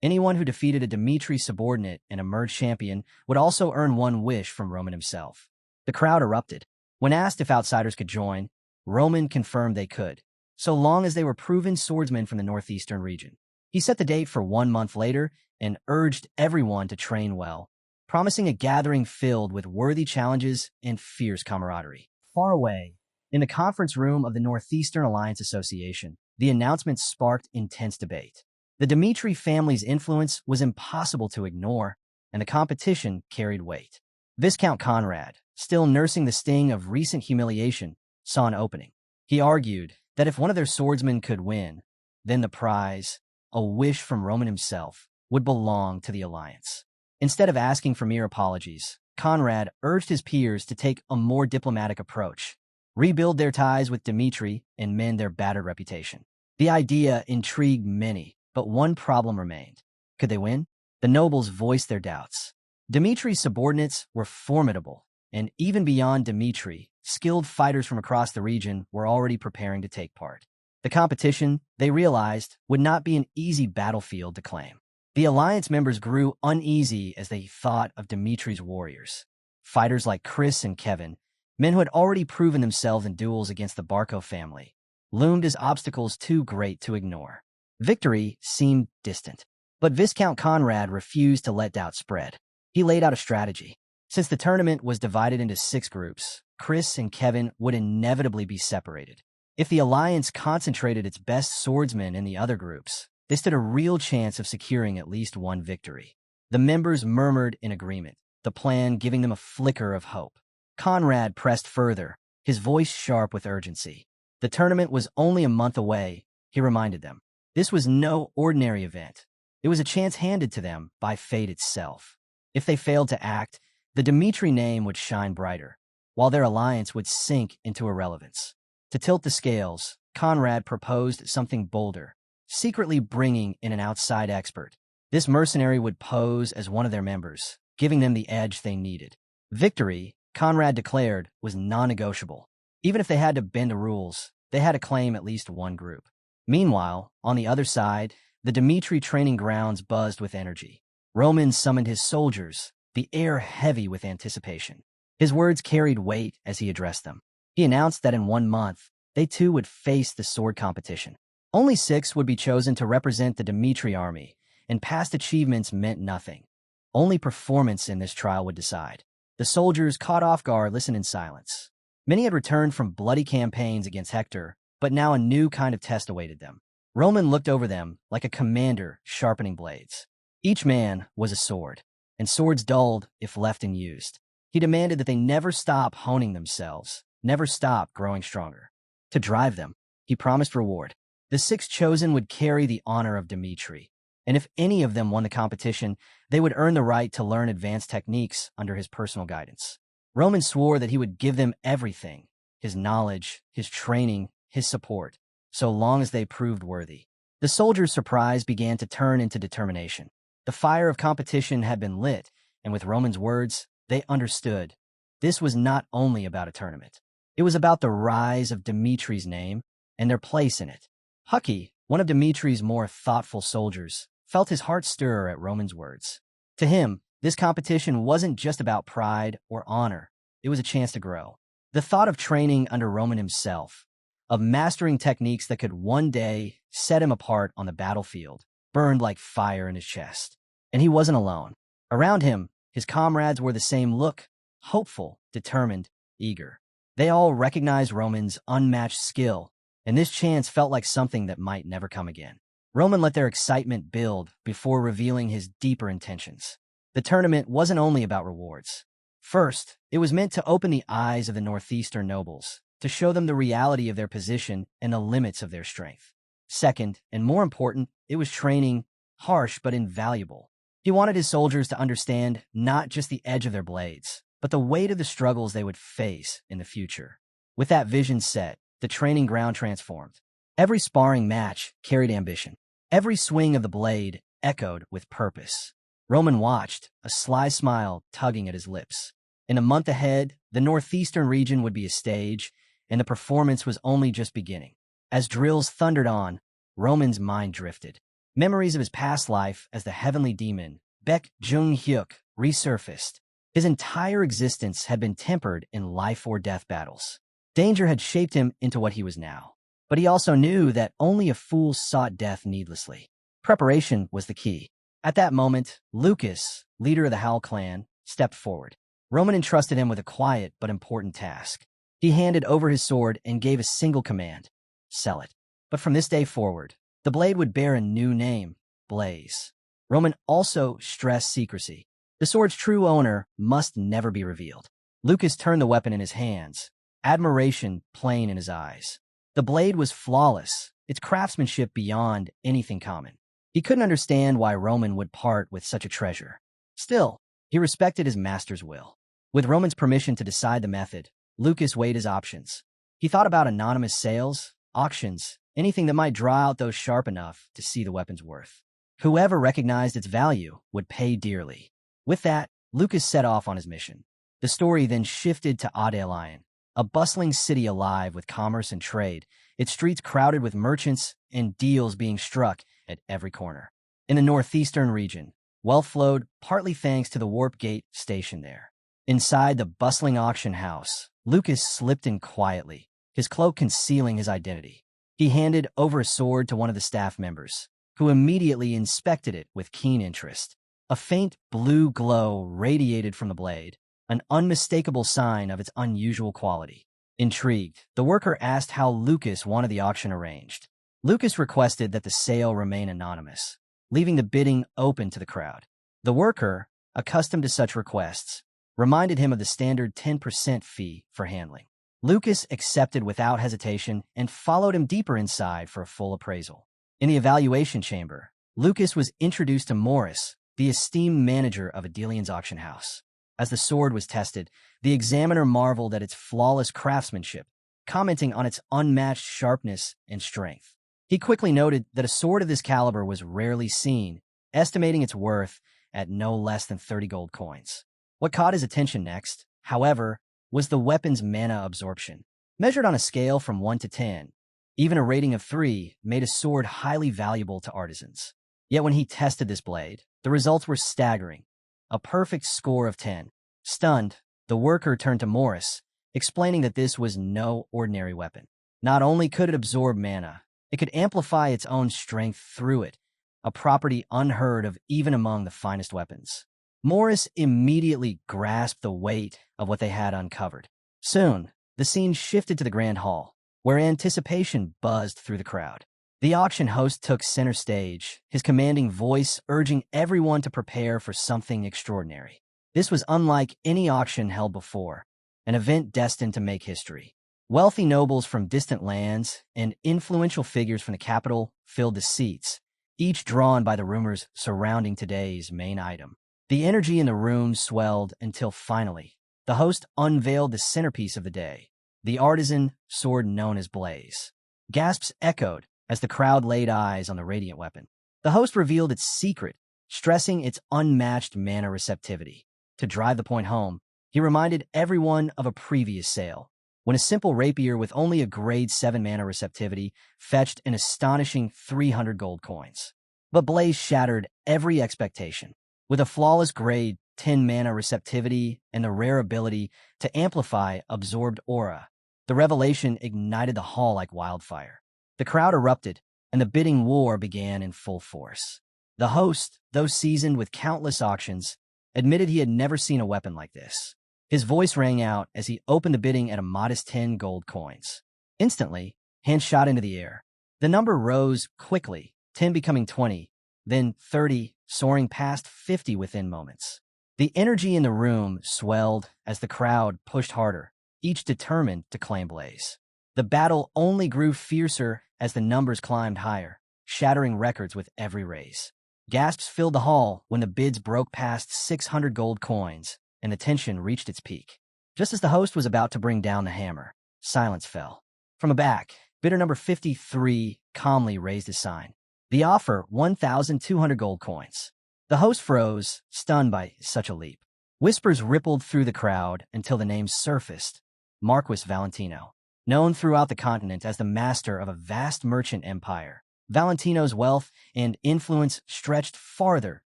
Anyone who defeated a Dmitri subordinate and emerged champion would also earn one wish from Roman himself. The crowd erupted. When asked if outsiders could join, Roman confirmed they could, so long as they were proven swordsmen from the northeastern region. He set the date for 1 month later and urged everyone to train well, promising a gathering filled with worthy challenges and fierce camaraderie. Far away, in the conference room of the Northeastern Alliance Association, the announcement sparked intense debate. The Dmitri family's influence was impossible to ignore, and the competition carried weight. Viscount Conrad, still nursing the sting of recent humiliation, saw an opening. He argued that if one of their swordsmen could win, then the prize, a wish from Roman himself, would belong to the alliance. Instead of asking for mere apologies, Conrad urged his peers to take a more diplomatic approach, rebuild their ties with Dmitri, and mend their battered reputation. The idea intrigued many, but one problem remained. Could they win? The nobles voiced their doubts. Dmitri's subordinates were formidable, and even beyond Dmitri, skilled fighters from across the region were already preparing to take part. The competition, they realized, would not be an easy battlefield to claim. The alliance members grew uneasy as they thought of Dmitri's warriors. Fighters like Chris and Kevin, men who had already proven themselves in duels against the Barco family, loomed as obstacles too great to ignore. Victory seemed distant, but Viscount Conrad refused to let doubt spread. He laid out a strategy. Since the tournament was divided into 6 groups, Chris and Kevin would inevitably be separated. If the alliance concentrated its best swordsmen in the other groups, they stood a real chance of securing at least one victory. The members murmured in agreement, the plan giving them a flicker of hope. Conrad pressed further, his voice sharp with urgency. The tournament was only a month away, he reminded them. This was no ordinary event. It was a chance handed to them by fate itself. If they failed to act, the Dmitri name would shine brighter, while their alliance would sink into irrelevance. To tilt the scales, Conrad proposed something bolder, secretly bringing in an outside expert. This mercenary would pose as one of their members, giving them the edge they needed. Victory, Conrad declared, was non-negotiable. Even if they had to bend the rules, they had to claim at least one group. Meanwhile, on the other side, the Dmitri training grounds buzzed with energy. Roman summoned his soldiers, the air heavy with anticipation. His words carried weight as he addressed them. He announced that in 1 month, they too would face the sword competition. Only 6 would be chosen to represent the Dmitri army, and past achievements meant nothing. Only performance in this trial would decide. The soldiers, caught off guard, listened in silence. Many had returned from bloody campaigns against Hector, but now a new kind of test awaited them. Roman looked over them like a commander sharpening blades. Each man was a sword, and swords dulled if left unused. He demanded that they never stop honing themselves, never stop growing stronger. To drive them, he promised reward. The 6 chosen would carry the honor of Dmitri, and if any of them won the competition, they would earn the right to learn advanced techniques under his personal guidance. Roman swore that he would give them everything, his knowledge, his training, his support, so long as they proved worthy. The soldiers' surprise began to turn into determination. The fire of competition had been lit, and with Roman's words, they understood. This was not only about a tournament. It was about the rise of Dmitri's name and their place in it. Hucky, one of Dmitri's more thoughtful soldiers, felt his heart stir at Roman's words. To him, this competition wasn't just about pride or honor. It was a chance to grow. The thought of training under Roman himself, of mastering techniques that could one day set him apart on the battlefield, burned like fire in his chest. And he wasn't alone. Around him, his comrades were the same look, hopeful, determined, eager. They all recognized Roman's unmatched skill, and this chance felt like something that might never come again. Roman let their excitement build before revealing his deeper intentions. The tournament wasn't only about rewards. First, it was meant to open the eyes of the northeastern nobles, to show them the reality of their position and the limits of their strength. Second, and more important, it was training, harsh but invaluable. He wanted his soldiers to understand not just the edge of their blades, but the weight of the struggles they would face in the future. With that vision set, the training ground transformed. Every sparring match carried ambition. Every swing of the blade echoed with purpose. Roman watched, a sly smile tugging at his lips. In a month ahead, the northeastern region would be a stage, and the performance was only just beginning. As drills thundered on, Roman's mind drifted. Memories of his past life as the heavenly demon, Baek Jung-hyuk, resurfaced. His entire existence had been tempered in life-or-death battles. Danger had shaped him into what he was now. But he also knew that only a fool sought death needlessly. Preparation was the key. At that moment, Lucas, leader of the Howl clan, stepped forward. Roman entrusted him with a quiet but important task. He handed over his sword and gave a single command: sell it. But from this day forward, the blade would bear a new name: Blaze. Roman also stressed secrecy. The sword's true owner must never be revealed. Lucas turned the weapon in his hands, admiration plain in his eyes. The blade was flawless, its craftsmanship beyond anything common. He couldn't understand why Roman would part with such a treasure. Still, he respected his master's will. With Roman's permission to decide the method, Lucas weighed his options. He thought about anonymous sales, auctions, anything that might draw out those sharp enough to see the weapon's worth. Whoever recognized its value would pay dearly. With that, Lucas set off on his mission. The story then shifted to Adelion, a bustling city alive with commerce and trade, its streets crowded with merchants and deals being struck at every corner. In the northeastern region, wealth flowed partly thanks to the Warp Gate station there. Inside the bustling auction house, Lucas slipped in quietly, his cloak concealing his identity. He handed over a sword to one of the staff members, who immediately inspected it with keen interest. A faint blue glow radiated from the blade, an unmistakable sign of its unusual quality. Intrigued, the worker asked how Lucas wanted the auction arranged. Lucas requested that the sale remain anonymous, leaving the bidding open to the crowd. The worker, accustomed to such requests, reminded him of the standard 10% fee for handling. Lucas accepted without hesitation and followed him deeper inside for a full appraisal. In the evaluation chamber, Lucas was introduced to Morris, the esteemed manager of Adelian's auction house. As the sword was tested, the examiner marveled at its flawless craftsmanship, commenting on its unmatched sharpness and strength. He quickly noted that a sword of this caliber was rarely seen, estimating its worth at no less than 30 gold coins. What caught his attention next, however, was the weapon's mana absorption. Measured on a scale from 1 to 10, even a rating of 3 made a sword highly valuable to artisans. Yet when he tested this blade, the results were staggering. A perfect score of 10. Stunned, the worker turned to Morris, explaining that this was no ordinary weapon. Not only could it absorb mana, it could amplify its own strength through it, a property unheard of even among the finest weapons. Morris immediately grasped the weight of what they had uncovered. Soon, the scene shifted to the Grand Hall, where anticipation buzzed through the crowd. The auction host took center stage, his commanding voice urging everyone to prepare for something extraordinary. This was unlike any auction held before, an event destined to make history. Wealthy nobles from distant lands and influential figures from the capital filled the seats, each drawn by the rumors surrounding today's main item. The energy in the room swelled until finally, the host unveiled the centerpiece of the day, the artisan sword known as Blaze. Gasps echoed as the crowd laid eyes on the radiant weapon. The host revealed its secret, stressing its unmatched mana receptivity. To drive the point home, he reminded everyone of a previous sale, when a simple rapier with only a grade 7 mana receptivity fetched an astonishing 300 gold coins. But Blaze shattered every expectation. With a flawless grade 10 mana receptivity and the rare ability to amplify absorbed aura, the revelation ignited the hall like wildfire. The crowd erupted, and the bidding war began in full force. The host, though seasoned with countless auctions, admitted he had never seen a weapon like this. His voice rang out as he opened the bidding at a modest 10 gold coins. Instantly, hands shot into the air. The number rose quickly, 10 becoming 20, then 30, soaring past 50 within moments. The energy in the room swelled as the crowd pushed harder, each determined to claim Blaze. The battle only grew fiercer as the numbers climbed higher, shattering records with every raise. Gasps filled the hall when the bids broke past 600 gold coins, and the tension reached its peak. Just as the host was about to bring down the hammer, silence fell. From the back, bidder number 53 calmly raised his sign. The offer, 1,200 gold coins. The host froze, stunned by such a leap. Whispers rippled through the crowd until the name surfaced. Marquis Valentino. Known throughout the continent as the master of a vast merchant empire, Valentino's wealth and influence stretched farther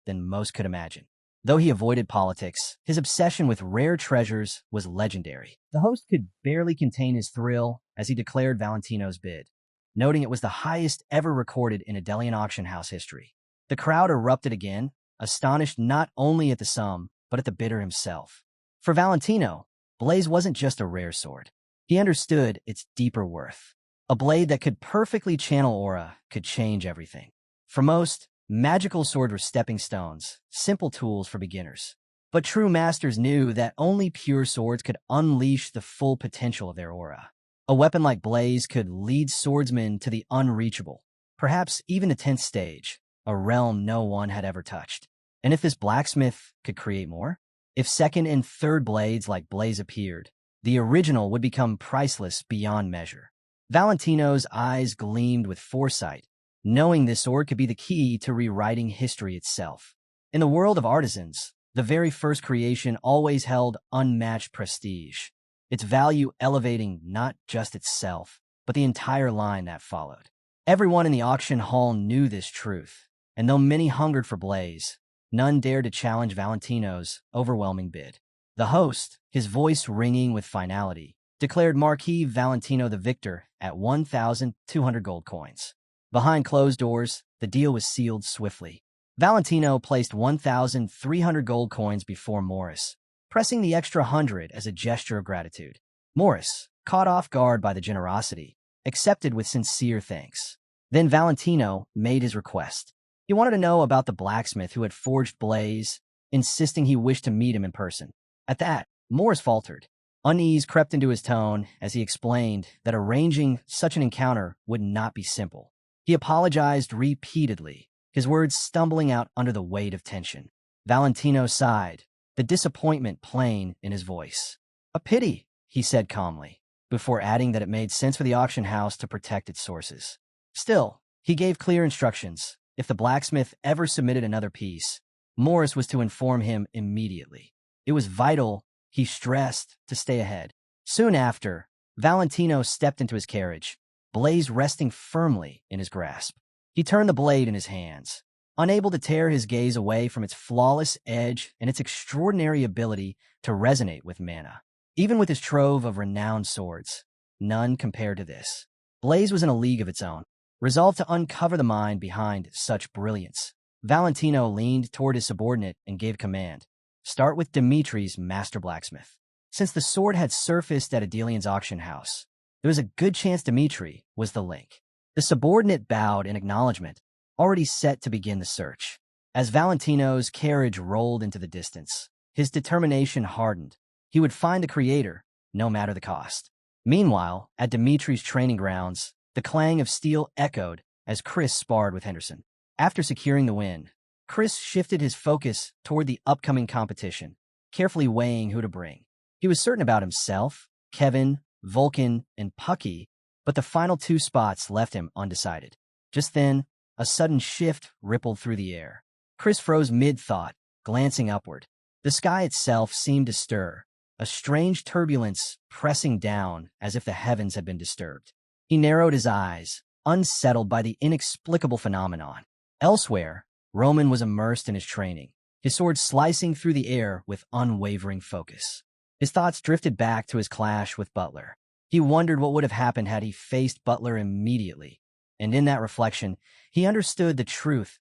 than most could imagine. Though he avoided politics, his obsession with rare treasures was legendary. The host could barely contain his thrill as he declared Valentino's bid, noting it was the highest ever recorded in Adelian auction house history. The crowd erupted again, astonished not only at the sum, but at the bidder himself. For Valentino, Blaze wasn't just a rare sword. He understood its deeper worth. A blade that could perfectly channel aura could change everything. For most, magical swords were stepping stones, simple tools for beginners. But true masters knew that only pure swords could unleash the full potential of their aura. A weapon like Blaze could lead swordsmen to the unreachable, perhaps even the 10th stage, a realm no one had ever touched. And if this blacksmith could create more? If second and third blades like Blaze appeared, the original would become priceless beyond measure. Valentino's eyes gleamed with foresight, knowing this sword could be the key to rewriting history itself. In the world of artisans, the very first creation always held unmatched prestige, its value elevating not just itself, but the entire line that followed. Everyone in the auction hall knew this truth, and though many hungered for Blaze, none dared to challenge Valentino's overwhelming bid. The host, his voice ringing with finality, declared Marquis Valentino the victor at 1,200 gold coins. Behind closed doors, the deal was sealed swiftly. Valentino placed 1,300 gold coins before Morris, pressing the extra 100 as a gesture of gratitude. Morris, caught off guard by the generosity, accepted with sincere thanks. Then Valentino made his request. He wanted to know about the blacksmith who had forged Blaze insisting he wished to meet him in person. At that, Morris faltered. Unease crept into his tone as he explained that arranging such an encounter would not be simple. He apologized repeatedly, his words stumbling out under the weight of tension. Valentino sighed, the disappointment plain in his voice. "A pity," he said calmly, before adding that it made sense for the auction house to protect its sources. Still, he gave clear instructions. If the blacksmith ever submitted another piece, Morris was to inform him immediately. It was vital, he stressed, to stay ahead. Soon after, Valentino stepped into his carriage, Blaze resting firmly in his grasp. He turned the blade in his hands, unable to tear his gaze away from its flawless edge and its extraordinary ability to resonate with mana. Even with his trove of renowned swords, none compared to this. Blaze was in a league of its own, resolved to uncover the mind behind such brilliance. Valentino leaned toward his subordinate and gave command. "Start with Dimitri's master blacksmith." Since the sword had surfaced at Adelian's auction house, there was a good chance Dimitri was the link. The subordinate bowed in acknowledgement, already set to begin the search. As Valentino's carriage rolled into the distance, his determination hardened. He would find the creator, no matter the cost. Meanwhile, at Dimitri's training grounds, the clang of steel echoed as Chris sparred with Henderson. After securing the win, Chris shifted his focus toward the upcoming competition, carefully weighing who to bring. He was certain about himself, Kevin, Vulcan, and Pucky, but the final two spots left him undecided. Just then, a sudden shift rippled through the air. Chris froze mid-thought, glancing upward. The sky itself seemed to stir, a strange turbulence pressing down as if the heavens had been disturbed. He narrowed his eyes, unsettled by the inexplicable phenomenon. Elsewhere, Roman was immersed in his training, his sword slicing through the air with unwavering focus. His thoughts drifted back to his clash with Butler. He wondered what would have happened had he faced Butler immediately, and in that reflection, he understood the truth.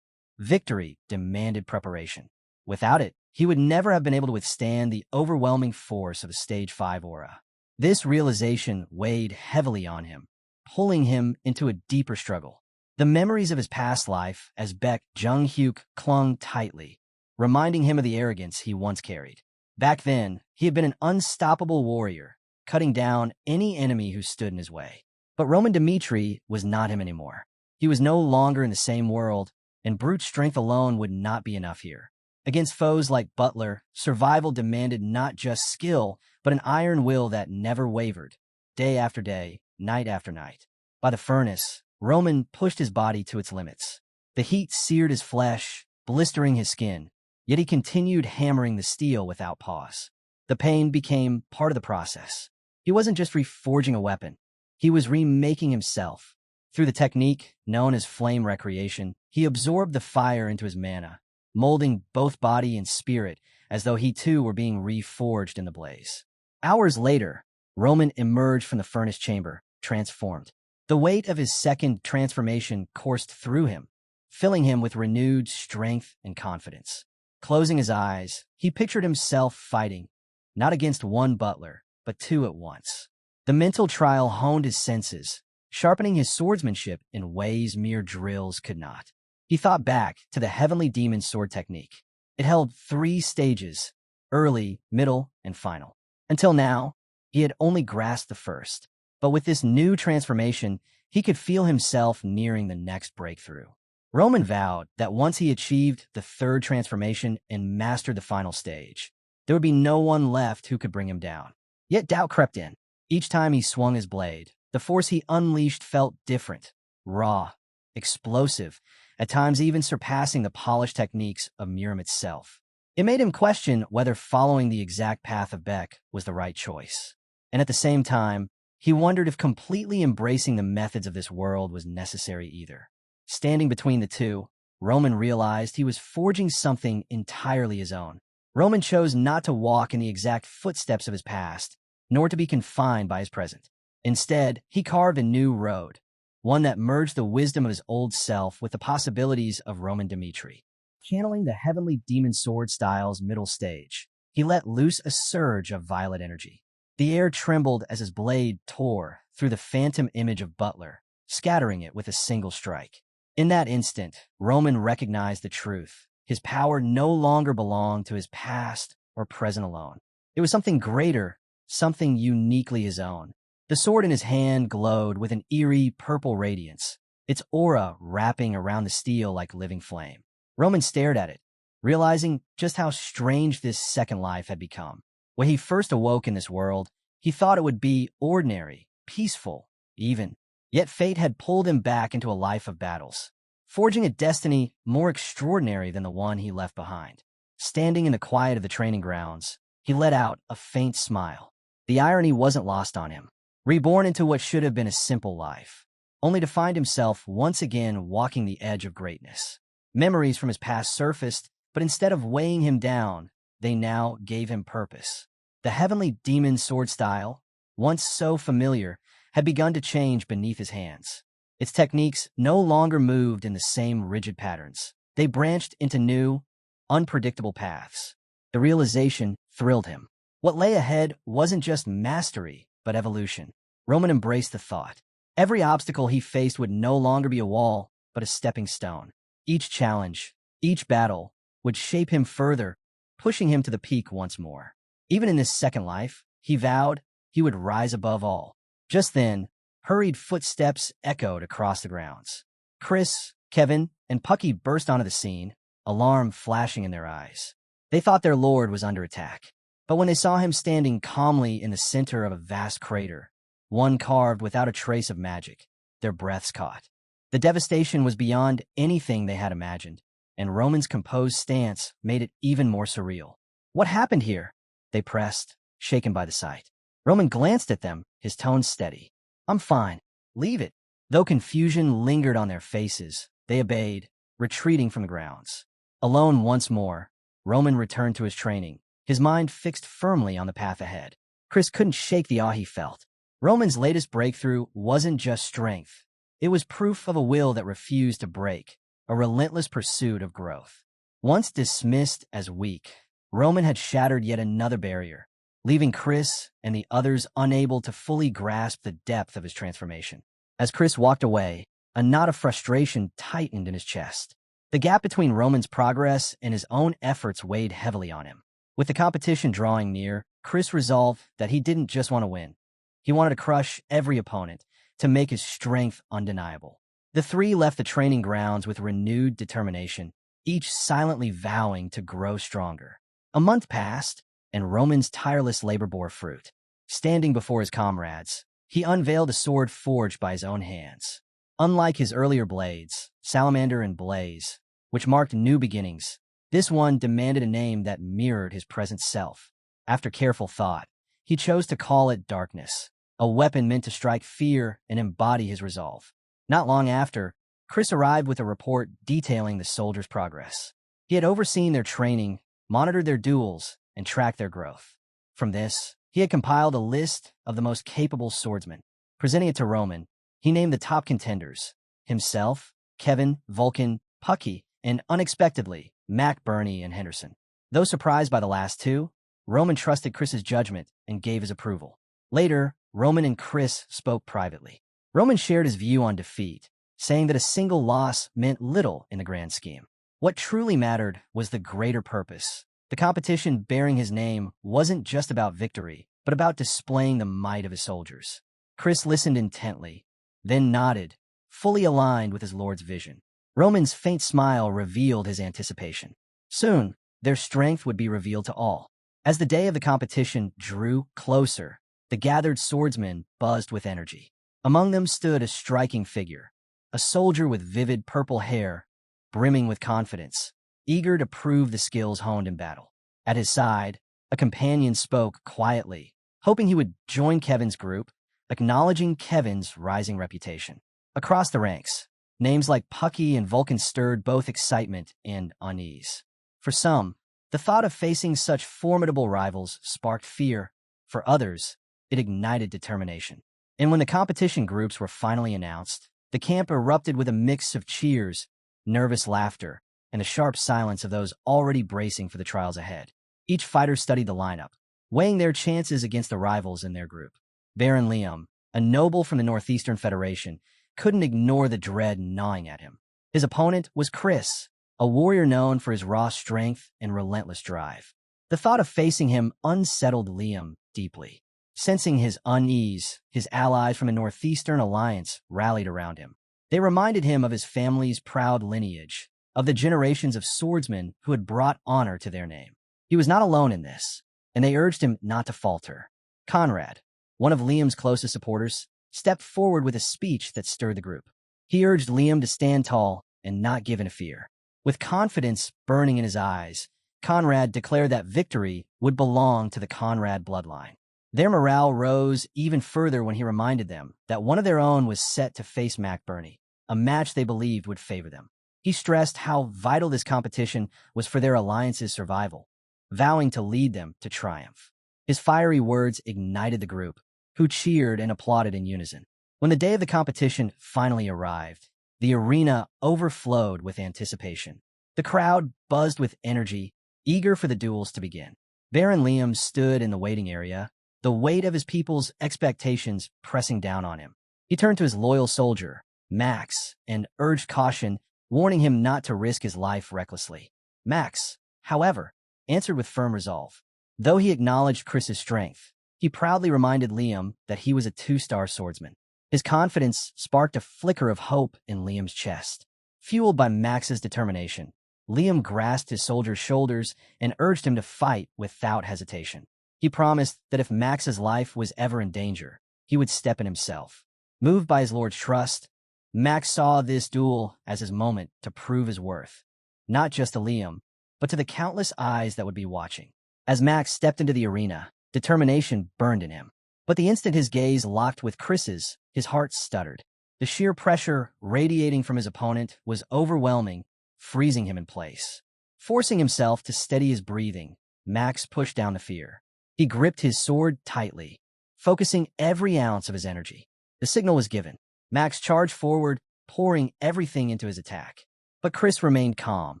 Victory demanded preparation. Without it, he would never have been able to withstand the overwhelming force of a Stage 5 aura. This realization weighed heavily on him, pulling him into a deeper struggle. The memories of his past life as Beck Jung-hyuk clung tightly, reminding him of the arrogance he once carried. Back then, he had been an unstoppable warrior, cutting down any enemy who stood in his way. But Roman Dimitri was not him anymore. He was no longer in the same world, and brute strength alone would not be enough here. Against foes like Butler, survival demanded not just skill, but an iron will that never wavered, day after day, night after night. By the furnace, Roman pushed his body to its limits. The heat seared his flesh, blistering his skin, yet he continued hammering the steel without pause. The pain became part of the process. He wasn't just reforging a weapon. He was remaking himself. Through the technique known as flame recreation, he absorbed the fire into his mana, molding both body and spirit as though he too were being reforged in the blaze. Hours later, Roman emerged from the furnace chamber, transformed. The weight of his second transformation coursed through him, filling him with renewed strength and confidence. Closing his eyes, he pictured himself fighting, not against one Butler, but two at once. The mental trial honed his senses, sharpening his swordsmanship in ways mere drills could not. He thought back to the Heavenly Demon sword technique. It held 3 stages, early, middle, and final. Until now, he had only grasped the first. But with this new transformation, he could feel himself nearing the next breakthrough. Roman vowed that once he achieved the 3rd transformation and mastered the final stage, there would be no one left who could bring him down. Yet doubt crept in. Each time he swung his blade, the force he unleashed felt different, raw, explosive, at times even surpassing the polished techniques of Miram itself. It made him question whether following the exact path of Beck was the right choice. And at the same time, he wondered if completely embracing the methods of this world was necessary either. Standing between the two, Roman realized he was forging something entirely his own. Roman chose not to walk in the exact footsteps of his past, nor to be confined by his present. Instead, he carved a new road, one that merged the wisdom of his old self with the possibilities of Roman Dimitri. Channeling the Heavenly Demon Sword style's middle stage, he let loose a surge of violet energy. The air trembled as his blade tore through the phantom image of Butler, scattering it with a single strike. In that instant, Roman recognized the truth. His power no longer belonged to his past or present alone. It was something greater, something uniquely his own. The sword in his hand glowed with an eerie purple radiance, its aura wrapping around the steel like living flame. Roman stared at it, realizing just how strange this second life had become. When he first awoke in this world, he thought it would be ordinary, peaceful, even. Yet fate had pulled him back into a life of battles, forging a destiny more extraordinary than the one he left behind. Standing in the quiet of the training grounds, he let out a faint smile. The irony wasn't lost on him. Reborn into what should have been a simple life, only to find himself once again walking the edge of greatness. Memories from his past surfaced, but instead of weighing him down, they now gave him purpose. The heavenly demon sword style, once so familiar, had begun to change beneath his hands. Its techniques no longer moved in the same rigid patterns. They branched into new, unpredictable paths. The realization thrilled him. What lay ahead wasn't just mastery, but evolution. Roman embraced the thought. Every obstacle he faced would no longer be a wall, but a stepping stone. Each challenge, each battle, would shape him further, pushing him to the peak once more. Even in this second life, he vowed he would rise above all. Just then, hurried footsteps echoed across the grounds. Chris, Kevin, and Pucky burst onto the scene, alarm flashing in their eyes. They thought their lord was under attack. But when they saw him standing calmly in the center of a vast crater, one carved without a trace of magic, their breaths caught. The devastation was beyond anything they had imagined, and Roman's composed stance made it even more surreal. What happened here? They pressed, shaken by the sight. Roman glanced at them, his tone steady. I'm fine. Leave it. Though confusion lingered on their faces, they obeyed, retreating from the grounds. Alone once more, Roman returned to his training, his mind fixed firmly on the path ahead. Chris couldn't shake the awe he felt. Roman's latest breakthrough wasn't just strength. It was proof of a will that refused to break, a relentless pursuit of growth. Once dismissed as weak, Roman had shattered yet another barrier, leaving Chris and the others unable to fully grasp the depth of his transformation. As Chris walked away, a knot of frustration tightened in his chest. The gap between Roman's progress and his own efforts weighed heavily on him. With the competition drawing near, Chris resolved that he didn't just want to win. He wanted to crush every opponent, to make his strength undeniable. The three left the training grounds with renewed determination, each silently vowing to grow stronger. A month passed, and Roman's tireless labor bore fruit. Standing before his comrades, he unveiled a sword forged by his own hands. Unlike his earlier blades, Salamander and Blaze, which marked new beginnings, this one demanded a name that mirrored his present self. After careful thought, he chose to call it Darkness, a weapon meant to strike fear and embody his resolve. Not long after, Chris arrived with a report detailing the soldiers' progress. He had overseen their training, monitored their duels, and tracked their growth. From this, he had compiled a list of the most capable swordsmen. Presenting it to Roman, he named the top contenders: himself, Kevin, Vulcan, Pucky, and unexpectedly, Mac, Bernie, and Henderson. Though surprised by the last two, Roman trusted Chris's judgment and gave his approval. Later, Roman and Chris spoke privately. Roman shared his view on defeat, saying that a single loss meant little in the grand scheme. What truly mattered was the greater purpose. The competition bearing his name wasn't just about victory, but about displaying the might of his soldiers. Chris listened intently, then nodded, fully aligned with his lord's vision. Roman's faint smile revealed his anticipation. Soon, their strength would be revealed to all. As the day of the competition drew closer, the gathered swordsmen buzzed with energy. Among them stood a striking figure, a soldier with vivid purple hair, brimming with confidence, eager to prove the skills honed in battle. At his side, a companion spoke quietly, hoping he would join Kevin's group, acknowledging Kevin's rising reputation. Across the ranks, names like Pucky and Vulcan stirred both excitement and unease. For some, the thought of facing such formidable rivals sparked fear. For others, it ignited determination. And when the competition groups were finally announced, the camp erupted with a mix of cheers, nervous laughter, and the sharp silence of those already bracing for the trials ahead. Each fighter studied the lineup, weighing their chances against the rivals in their group. Baron Liam, a noble from the Northeastern Federation, couldn't ignore the dread gnawing at him. His opponent was Chris, a warrior known for his raw strength and relentless drive. The thought of facing him unsettled Liam deeply. Sensing his unease, his allies from the Northeastern Alliance rallied around him. They reminded him of his family's proud lineage, of the generations of swordsmen who had brought honor to their name. He was not alone in this, and they urged him not to falter. Conrad, one of Liam's closest supporters, stepped forward with a speech that stirred the group. He urged Liam to stand tall and not give in to fear. With confidence burning in his eyes, Conrad declared that victory would belong to the Conrad bloodline. Their morale rose even further when he reminded them that one of their own was set to face Mac Burney, a match they believed would favor them. He stressed how vital this competition was for their alliance's survival, vowing to lead them to triumph. His fiery words ignited the group, who cheered and applauded in unison. When the day of the competition finally arrived, the arena overflowed with anticipation. The crowd buzzed with energy, eager for the duels to begin. Baron Liam stood in the waiting area, the weight of his people's expectations pressing down on him. He turned to his loyal soldier, Max, and urged caution, warning him not to risk his life recklessly. Max, however, answered with firm resolve. Though he acknowledged Chris's strength, he proudly reminded Liam that he was a two-star swordsman. His confidence sparked a flicker of hope in Liam's chest. Fueled by Max's determination, Liam grasped his soldier's shoulders and urged him to fight without hesitation. He promised that if Max's life was ever in danger, he would step in himself. Moved by his lord's trust, Max saw this duel as his moment to prove his worth, not just to Liam, but to the countless eyes that would be watching. As Max stepped into the arena, determination burned in him. But the instant his gaze locked with Chris's, his heart stuttered. The sheer pressure radiating from his opponent was overwhelming, freezing him in place. Forcing himself to steady his breathing, Max pushed down the fear. He gripped his sword tightly, focusing every ounce of his energy. The signal was given. Max charged forward, pouring everything into his attack. But Chris remained calm,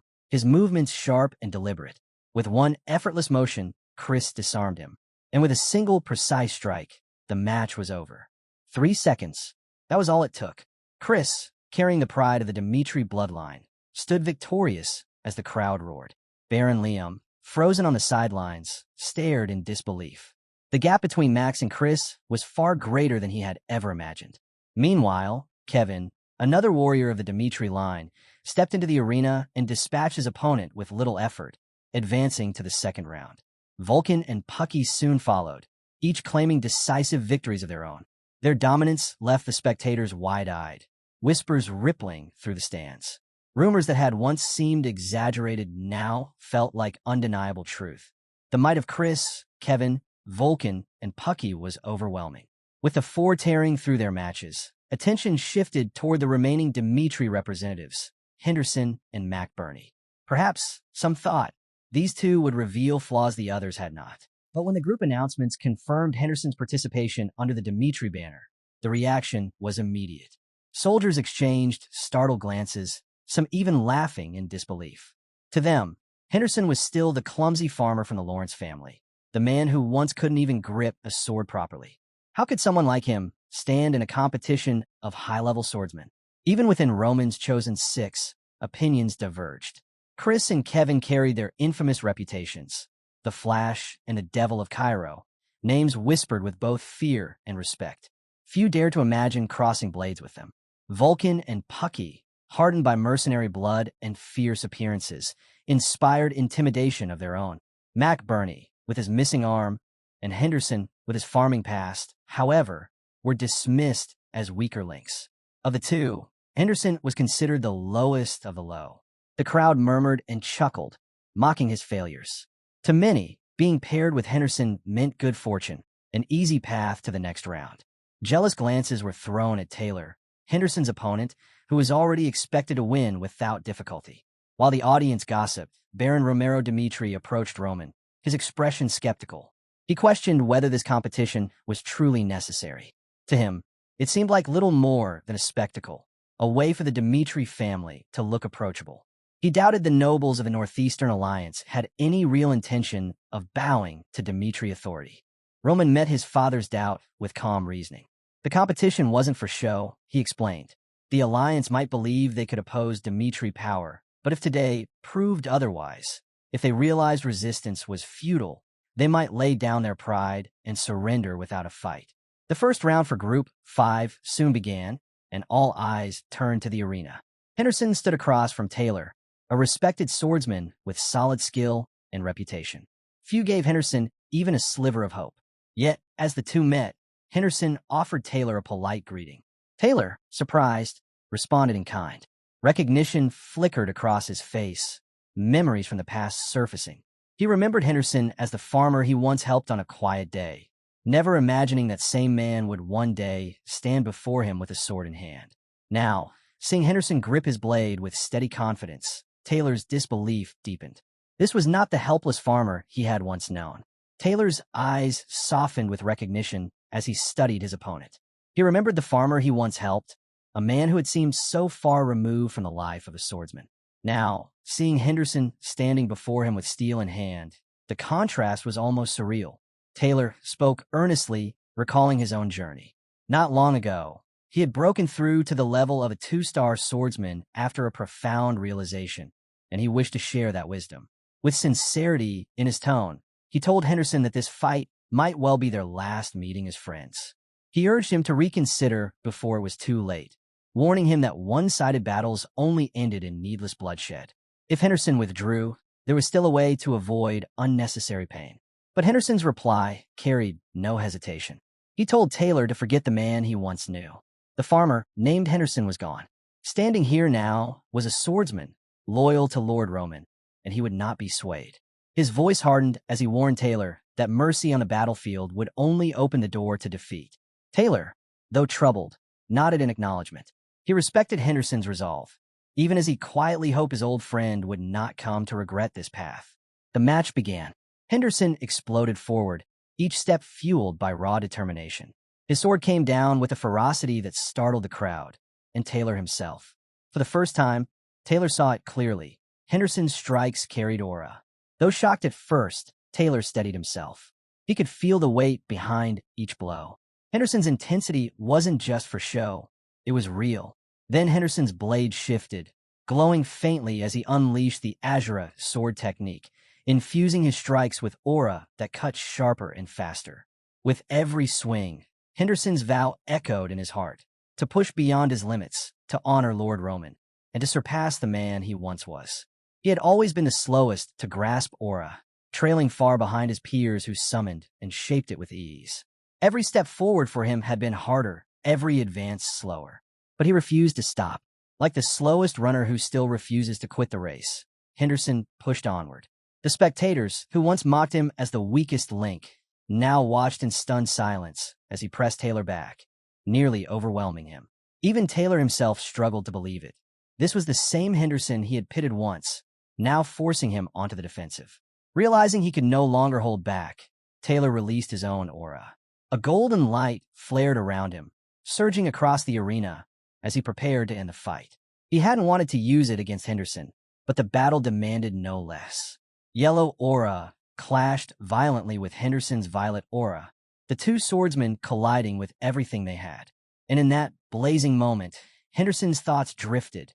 his movements sharp and deliberate. With one effortless motion, Chris disarmed him. And with a single precise strike, the match was over. 3 seconds. That was all it took. Chris, carrying the pride of the Dmitri bloodline, stood victorious as the crowd roared. Baron Liam, frozen on the sidelines, stared in disbelief. The gap between Max and Chris was far greater than he had ever imagined. Meanwhile, Kevin, another warrior of the Dmitri line, stepped into the arena and dispatched his opponent with little effort, advancing to the second round. Vulcan and Pucky soon followed, each claiming decisive victories of their own. Their dominance left the spectators wide-eyed, whispers rippling through the stands. Rumors that had once seemed exaggerated now felt like undeniable truth. The might of Chris, Kevin, Vulcan, and Pucky was overwhelming. With the four tearing through their matches, attention shifted toward the remaining Dmitri representatives, Henderson and Mac Burney. Perhaps, some thought, these two would reveal flaws the others had not. But when the group announcements confirmed Henderson's participation under the Dmitri banner, the reaction was immediate. Soldiers exchanged startled glances, some even laughing in disbelief. To them, Henderson was still the clumsy farmer from the Lawrence family, the man who once couldn't even grip a sword properly. How could someone like him stand in a competition of high-level swordsmen? Even within Roman's chosen six, opinions diverged. Chris and Kevin carried their infamous reputations, the Flash and the Devil of Cairo, names whispered with both fear and respect. Few dared to imagine crossing blades with them. Vulcan and Pucky, hardened by mercenary blood and fierce appearances, inspired intimidation of their own. Mac Burney, with his missing arm, and Henderson, with his farming past, however, were dismissed as weaker links. Of the two, Henderson was considered the lowest of the low. The crowd murmured and chuckled, mocking his failures. To many, being paired with Henderson meant good fortune, an easy path to the next round. Jealous glances were thrown at Taylor, Henderson's opponent, who was already expected to win without difficulty. While the audience gossiped, Baron Romero Dmitri approached Roman, his expression skeptical. He questioned whether this competition was truly necessary. To him, it seemed like little more than a spectacle, a way for the Dmitri family to look approachable. He doubted the nobles of the Northeastern Alliance had any real intention of bowing to Dmitri authority. Roman met his father's doubt with calm reasoning. The competition wasn't for show, he explained. The Alliance might believe they could oppose Dmitri power But if today proved otherwise, if they realized resistance was futile, they might lay down their pride and surrender without a fight. The first round for Group 5 soon began, and all eyes turned to the arena. Henderson stood across from Taylor, a respected swordsman with solid skill and reputation. Few gave Henderson even a sliver of hope. Yet, as the two met, Henderson offered Taylor a polite greeting. Taylor, surprised, responded in kind. Recognition flickered across his face, memories from the past surfacing. He remembered Henderson as the farmer he once helped on a quiet day, never imagining that same man would one day stand before him with a sword in hand. Now, seeing Henderson grip his blade with steady confidence, Taylor's disbelief deepened. This was not the helpless farmer he had once known. Taylor's eyes softened with recognition as he studied his opponent. He remembered the farmer he once helped, a man who had seemed so far removed from the life of a swordsman. Now, seeing Henderson standing before him with steel in hand, the contrast was almost surreal. Taylor spoke earnestly, recalling his own journey. Not long ago, he had broken through to the level of a 2-star swordsman after a profound realization, and he wished to share that wisdom. With sincerity in his tone, he told Henderson that this fight might well be their last meeting as friends. He urged him to reconsider before it was too late, warning him that one-sided battles only ended in needless bloodshed. If Henderson withdrew, there was still a way to avoid unnecessary pain. But Henderson's reply carried no hesitation. He told Taylor to forget the man he once knew. The farmer, named Henderson, was gone. Standing here now was a swordsman, loyal to Lord Roman, and he would not be swayed. His voice hardened as he warned Taylor that mercy on the battlefield would only open the door to defeat. Taylor, though troubled, nodded in acknowledgement. He respected Henderson's resolve, even as he quietly hoped his old friend would not come to regret this path. The match began. Henderson exploded forward, each step fueled by raw determination. His sword came down with a ferocity that startled the crowd, and Taylor himself. For the first time, Taylor saw it clearly. Henderson's strikes carried aura. Though shocked at first, Taylor steadied himself. He could feel the weight behind each blow. Henderson's intensity wasn't just for show. It was real. Then Henderson's blade shifted, glowing faintly as he unleashed the Azura sword technique, infusing his strikes with aura that cut sharper and faster. With every swing, Henderson's vow echoed in his heart, to push beyond his limits, to honor Lord Roman, and to surpass the man he once was. He had always been the slowest to grasp aura, trailing far behind his peers who summoned and shaped it with ease. Every step forward for him had been harder, every advance slower. But he refused to stop. Like the slowest runner who still refuses to quit the race, Henderson pushed onward. The spectators, who once mocked him as the weakest link, now watched in stunned silence as he pressed Taylor back, nearly overwhelming him. Even Taylor himself struggled to believe it. This was the same Henderson he had pitted once, now forcing him onto the defensive. Realizing he could no longer hold back, Taylor released his own aura. A golden light flared around him, surging across the arena as he prepared to end the fight. He hadn't wanted to use it against Henderson, but the battle demanded no less. Yellow aura clashed violently with Henderson's violet aura, the two swordsmen colliding with everything they had. And in that blazing moment, Henderson's thoughts drifted,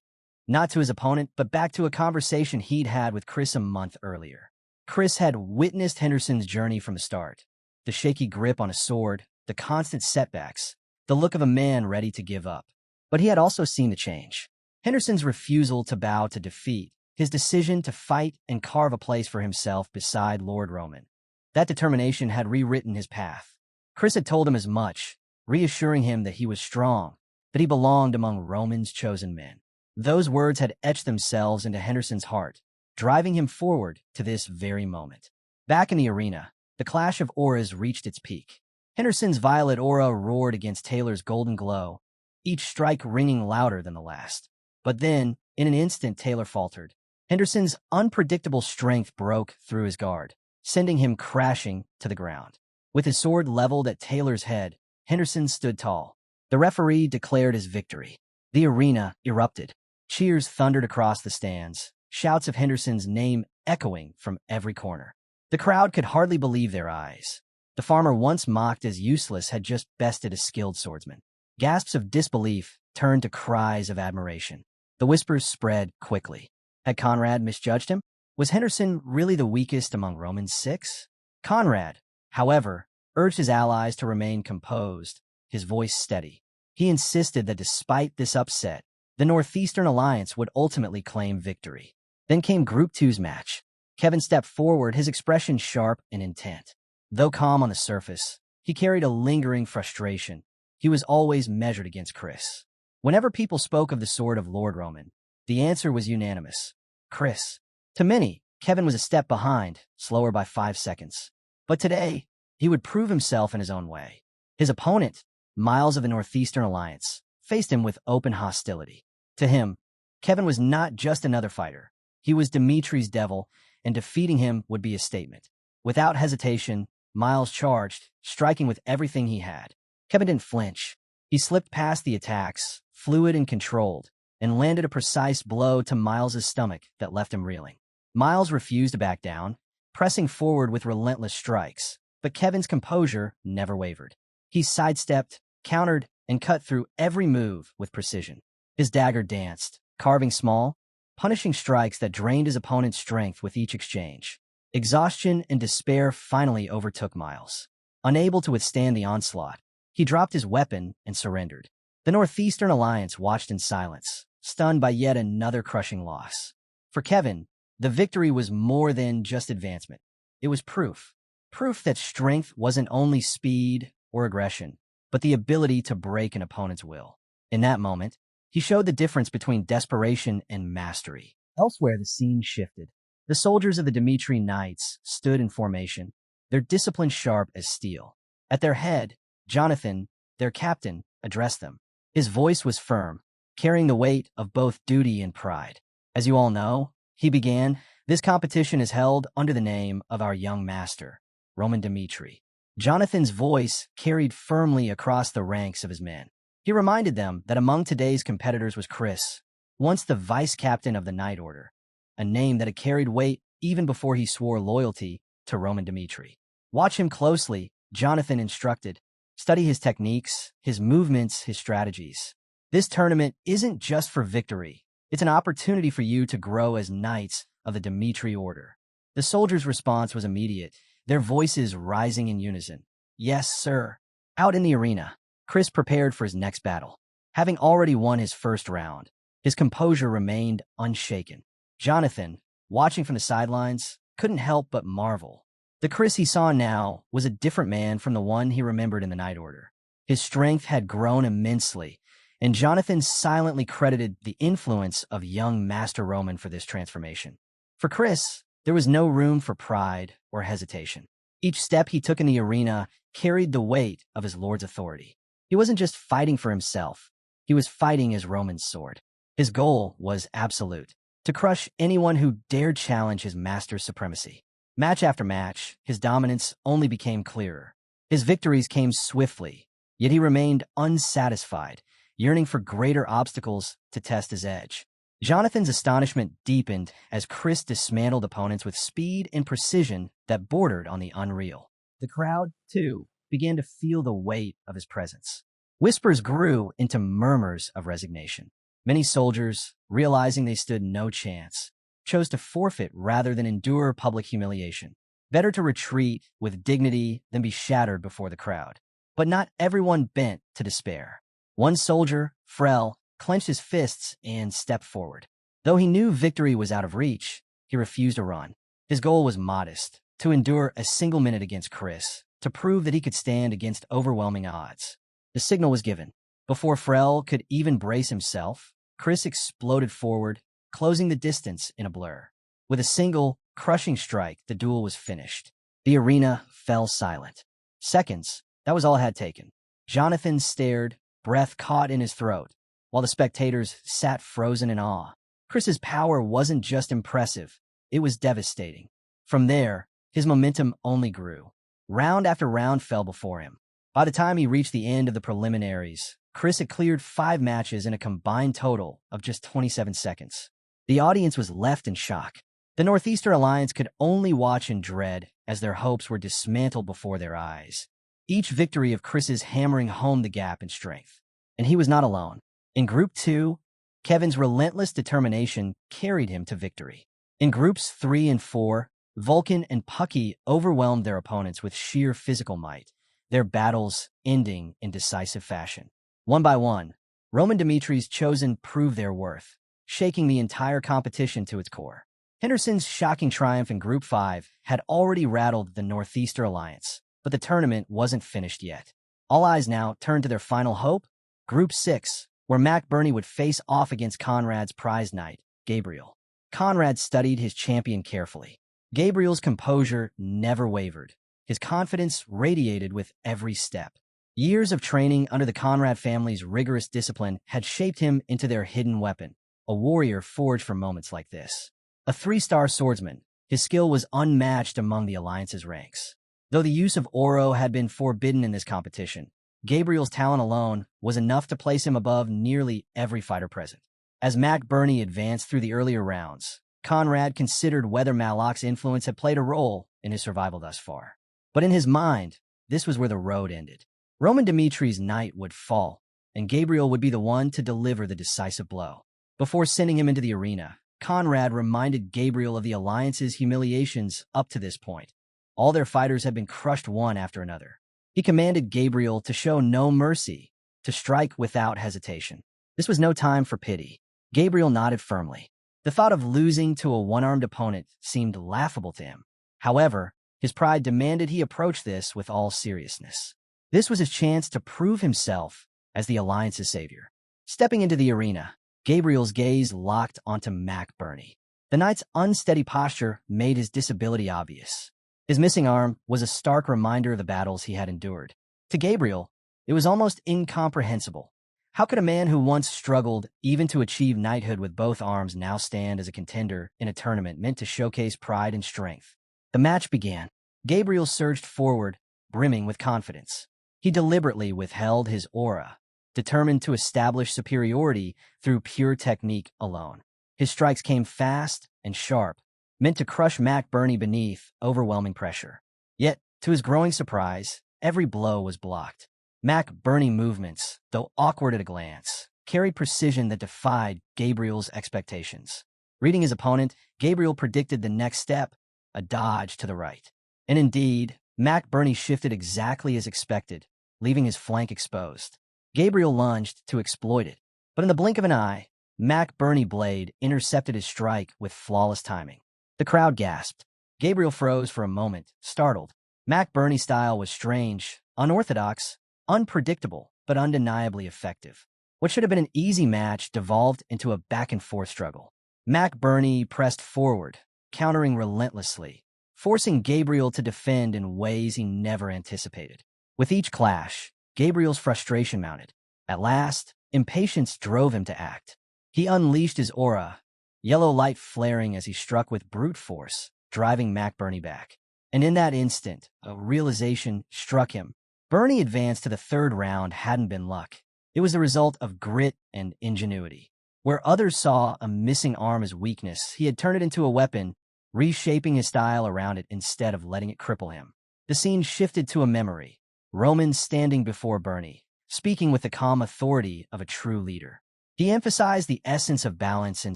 not to his opponent, but back to a conversation he'd had with Chris a month earlier. Chris had witnessed Henderson's journey from the start. The shaky grip on his sword, the constant setbacks, the look of a man ready to give up. But he had also seen the change. Henderson's refusal to bow to defeat, his decision to fight and carve a place for himself beside Lord Roman. That determination had rewritten his path. Chris had told him as much, reassuring him that he was strong, that he belonged among Roman's chosen men. Those words had etched themselves into Henderson's heart, driving him forward to this very moment. Back in the arena, the clash of auras reached its peak. Henderson's violet aura roared against Taylor's golden glow, each strike ringing louder than the last. But then, in an instant, Taylor faltered. Henderson's unpredictable strength broke through his guard, sending him crashing to the ground. With his sword leveled at Taylor's head, Henderson stood tall. The referee declared his victory. The arena erupted. Cheers thundered across the stands, shouts of Henderson's name echoing from every corner. The crowd could hardly believe their eyes. The farmer once mocked as useless had just bested a skilled swordsman. Gasps of disbelief turned to cries of admiration. The whispers spread quickly. Had Conrad misjudged him? Was Henderson really the weakest among Roman's six? Conrad, however, urged his allies to remain composed, his voice steady. He insisted that despite this upset, the Northeastern Alliance would ultimately claim victory. Then came Group Two's match. Kevin stepped forward, his expression sharp and intent. Though calm on the surface, he carried a lingering frustration. He was always measured against Chris. Whenever people spoke of the sword of Lord Roman, the answer was unanimous: Chris. To many, Kevin was a step behind, slower by 5 seconds. But today, he would prove himself in his own way. His opponent, Miles of the Northeastern Alliance, faced him with open hostility. To him, Kevin was not just another fighter. He was Dimitri's devil, and defeating him would be a statement. Without hesitation, Miles charged, striking with everything he had. Kevin didn't flinch. He slipped past the attacks, fluid and controlled, and landed a precise blow to Miles's stomach that left him reeling. Miles refused to back down, pressing forward with relentless strikes, but Kevin's composure never wavered. He sidestepped, countered, and cut through every move with precision. His dagger danced, carving small, punishing strikes that drained his opponent's strength with each exchange. Exhaustion and despair finally overtook Miles. Unable to withstand the onslaught, he dropped his weapon and surrendered. The Northeastern Alliance watched in silence, stunned by yet another crushing loss. For Kevin, the victory was more than just advancement. It was proof. Proof that strength wasn't only speed or aggression, but the ability to break an opponent's will. In that moment, he showed the difference between desperation and mastery. Elsewhere, the scene shifted. The soldiers of the Dimitri Knights stood in formation, their discipline sharp as steel. At their head, Jonathan, their captain, addressed them. His voice was firm, carrying the weight of both duty and pride. As you all know, he began, this competition is held under the name of our young master, Roman Dimitri. Jonathan's voice carried firmly across the ranks of his men. He reminded them that among today's competitors was Chris, once the vice captain of the Knight Order, a name that had carried weight even before he swore loyalty to Roman Dimitri. Watch him closely, Jonathan instructed. Study his techniques, his movements, his strategies. This tournament isn't just for victory. It's an opportunity for you to grow as knights of the Dimitri Order. The soldiers' response was immediate, their voices rising in unison. Yes, sir. Out in the arena, Chris prepared for his next battle. Having already won his first round, his composure remained unshaken. Jonathan, watching from the sidelines, couldn't help but marvel. The Chris he saw now was a different man from the one he remembered in the Knight Order. His strength had grown immensely, and Jonathan silently credited the influence of young Master Roman for this transformation. For Chris, there was no room for pride or hesitation. Each step he took in the arena carried the weight of his lord's authority. He wasn't just fighting for himself. He was fighting as Roman's sword. His goal was absolute, to crush anyone who dared challenge his master's supremacy. Match after match, his dominance only became clearer. His victories came swiftly, yet he remained unsatisfied, yearning for greater obstacles to test his edge. Jonathan's astonishment deepened as Chris dismantled opponents with speed and precision that bordered on the unreal. The crowd, too, began to feel the weight of his presence. Whispers grew into murmurs of resignation. Many soldiers, realizing they stood no chance, chose to forfeit rather than endure public humiliation. Better to retreat with dignity than be shattered before the crowd. But not everyone bent to despair. One soldier, Frel, clenched his fists and stepped forward. Though he knew victory was out of reach, he refused to run. His goal was modest, to endure a single minute against Chris, to prove that he could stand against overwhelming odds. The signal was given. Before Frel could even brace himself, Chris exploded forward, closing the distance in a blur. With a single, crushing strike, the duel was finished. The arena fell silent. Seconds, that was all it had taken. Jonathan stared, breath caught in his throat, while the spectators sat frozen in awe. Chris's power wasn't just impressive, it was devastating. From there, his momentum only grew. Round after round fell before him. By the time he reached the end of the preliminaries, Chris had cleared 5 matches in a combined total of just 27 seconds. The audience was left in shock. The Northeastern Alliance could only watch in dread as their hopes were dismantled before their eyes. Each victory of Chris's hammering home the gap in strength. And he was not alone. In Group 2, Kevin's relentless determination carried him to victory. In groups 3 and 4, Vulcan and Pucky overwhelmed their opponents with sheer physical might, their battles ending in decisive fashion. One by one, Roman Dimitri's chosen proved their worth, shaking the entire competition to its core. Henderson's shocking triumph in Group 5 had already rattled the Northeaster Alliance, but the tournament wasn't finished yet. All eyes now turned to their final hope, Group 6, where Mac Burney would face off against Conrad's prize knight, Gabriel. Conrad studied his champion carefully. Gabriel's composure never wavered. His confidence radiated with every step. Years of training under the Conrad family's rigorous discipline had shaped him into their hidden weapon, a warrior forged for moments like this. A 3-star swordsman, his skill was unmatched among the Alliance's ranks. Though the use of Oro had been forbidden in this competition, Gabriel's talent alone was enough to place him above nearly every fighter present. As Mac Burney advanced through the earlier rounds, Conrad considered whether Malak's influence had played a role in his survival thus far. But in his mind, this was where the road ended. Roman Dimitri's knight would fall, and Gabriel would be the one to deliver the decisive blow. Before sending him into the arena, Conrad reminded Gabriel of the Alliance's humiliations up to this point. All their fighters had been crushed one after another. He commanded Gabriel to show no mercy, to strike without hesitation. This was no time for pity. Gabriel nodded firmly. The thought of losing to a one-armed opponent seemed laughable to him. However, his pride demanded he approach this with all seriousness. This was his chance to prove himself as the Alliance's savior. Stepping into the arena, Gabriel's gaze locked onto Mac Burney. The knight's unsteady posture made his disability obvious. His missing arm was a stark reminder of the battles he had endured. To Gabriel, it was almost incomprehensible. How could a man who once struggled even to achieve knighthood with both arms now stand as a contender in a tournament meant to showcase pride and strength? The match began. Gabriel surged forward, brimming with confidence. He deliberately withheld his aura, determined to establish superiority through pure technique alone. His strikes came fast and sharp, meant to crush Mac Burney beneath overwhelming pressure. Yet, to his growing surprise, every blow was blocked. Mac Burney movements, though awkward at a glance, carried precision that defied Gabriel's expectations. Reading his opponent, Gabriel predicted the next step, a dodge to the right. And indeed, Mac Burney shifted exactly as expected, leaving his flank exposed. Gabriel lunged to exploit it, but in the blink of an eye, Mac Burney blade intercepted his strike with flawless timing. The crowd gasped. Gabriel froze for a moment, startled. Mac Burney's style was strange, unorthodox, unpredictable, but undeniably effective. What should have been an easy match devolved into a back-and-forth struggle. Mac Burney pressed forward, countering relentlessly, forcing Gabriel to defend in ways he never anticipated. With each clash, Gabriel's frustration mounted. At last, impatience drove him to act. He unleashed his aura, yellow light flaring as he struck with brute force, driving Mac Burney back. And in that instant, a realization struck him. Burney advanced to the third round hadn't been luck. It was the result of grit and ingenuity. Where others saw a missing arm as weakness, he had turned it into a weapon, reshaping his style around it instead of letting it cripple him. The scene shifted to a memory. Roman standing before Burney, speaking with the calm authority of a true leader. He emphasized the essence of balance and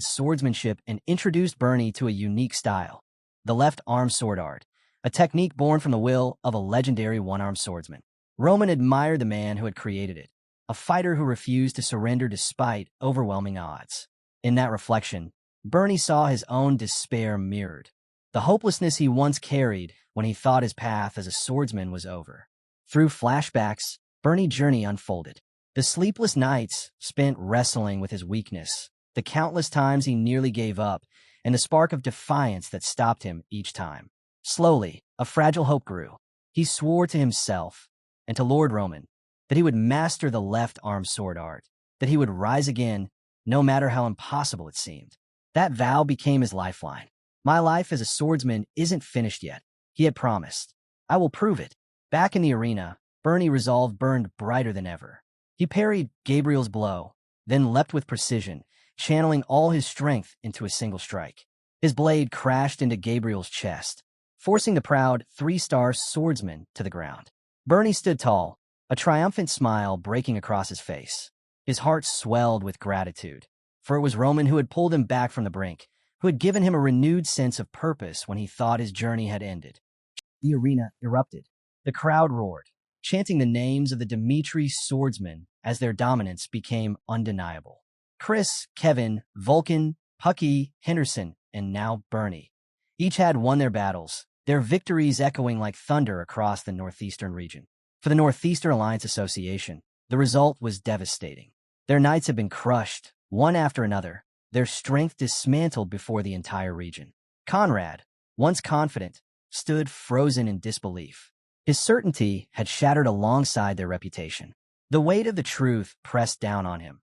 swordsmanship and introduced Burney to a unique style, the left-arm sword art, a technique born from the will of a legendary one-armed swordsman. Roman admired the man who had created it, a fighter who refused to surrender despite overwhelming odds. In that reflection, Burney saw his own despair mirrored, the hopelessness he once carried when he thought his path as a swordsman was over. Through flashbacks, Burney's journey unfolded. The sleepless nights spent wrestling with his weakness, the countless times he nearly gave up, and the spark of defiance that stopped him each time. Slowly, a fragile hope grew. He swore to himself and to Lord Roman that he would master the left-arm sword art, that he would rise again, no matter how impossible it seemed. That vow became his lifeline. My life as a swordsman isn't finished yet, he had promised. I will prove it. Back in the arena, Burney's resolve burned brighter than ever. He parried Gabriel's blow, then leapt with precision, channeling all his strength into a single strike. His blade crashed into Gabriel's chest, forcing the proud 3-star swordsman to the ground. Burney stood tall, a triumphant smile breaking across his face. His heart swelled with gratitude. for it was Roman who had pulled him back from the brink, who had given him a renewed sense of purpose when he thought his journey had ended. The arena erupted. The crowd roared, chanting the names of the Dmitri swordsmen as their dominance became undeniable. Chris, Kevin, Vulcan, Pucky, Henderson, and now Bernie. Each had won their battles, their victories echoing like thunder across the northeastern region. For the Northeastern Alliance Association, the result was devastating. Their knights had been crushed, one after another, their strength dismantled before the entire region. Conrad, once confident, stood frozen in disbelief. His certainty had shattered alongside their reputation. The weight of the truth pressed down on him.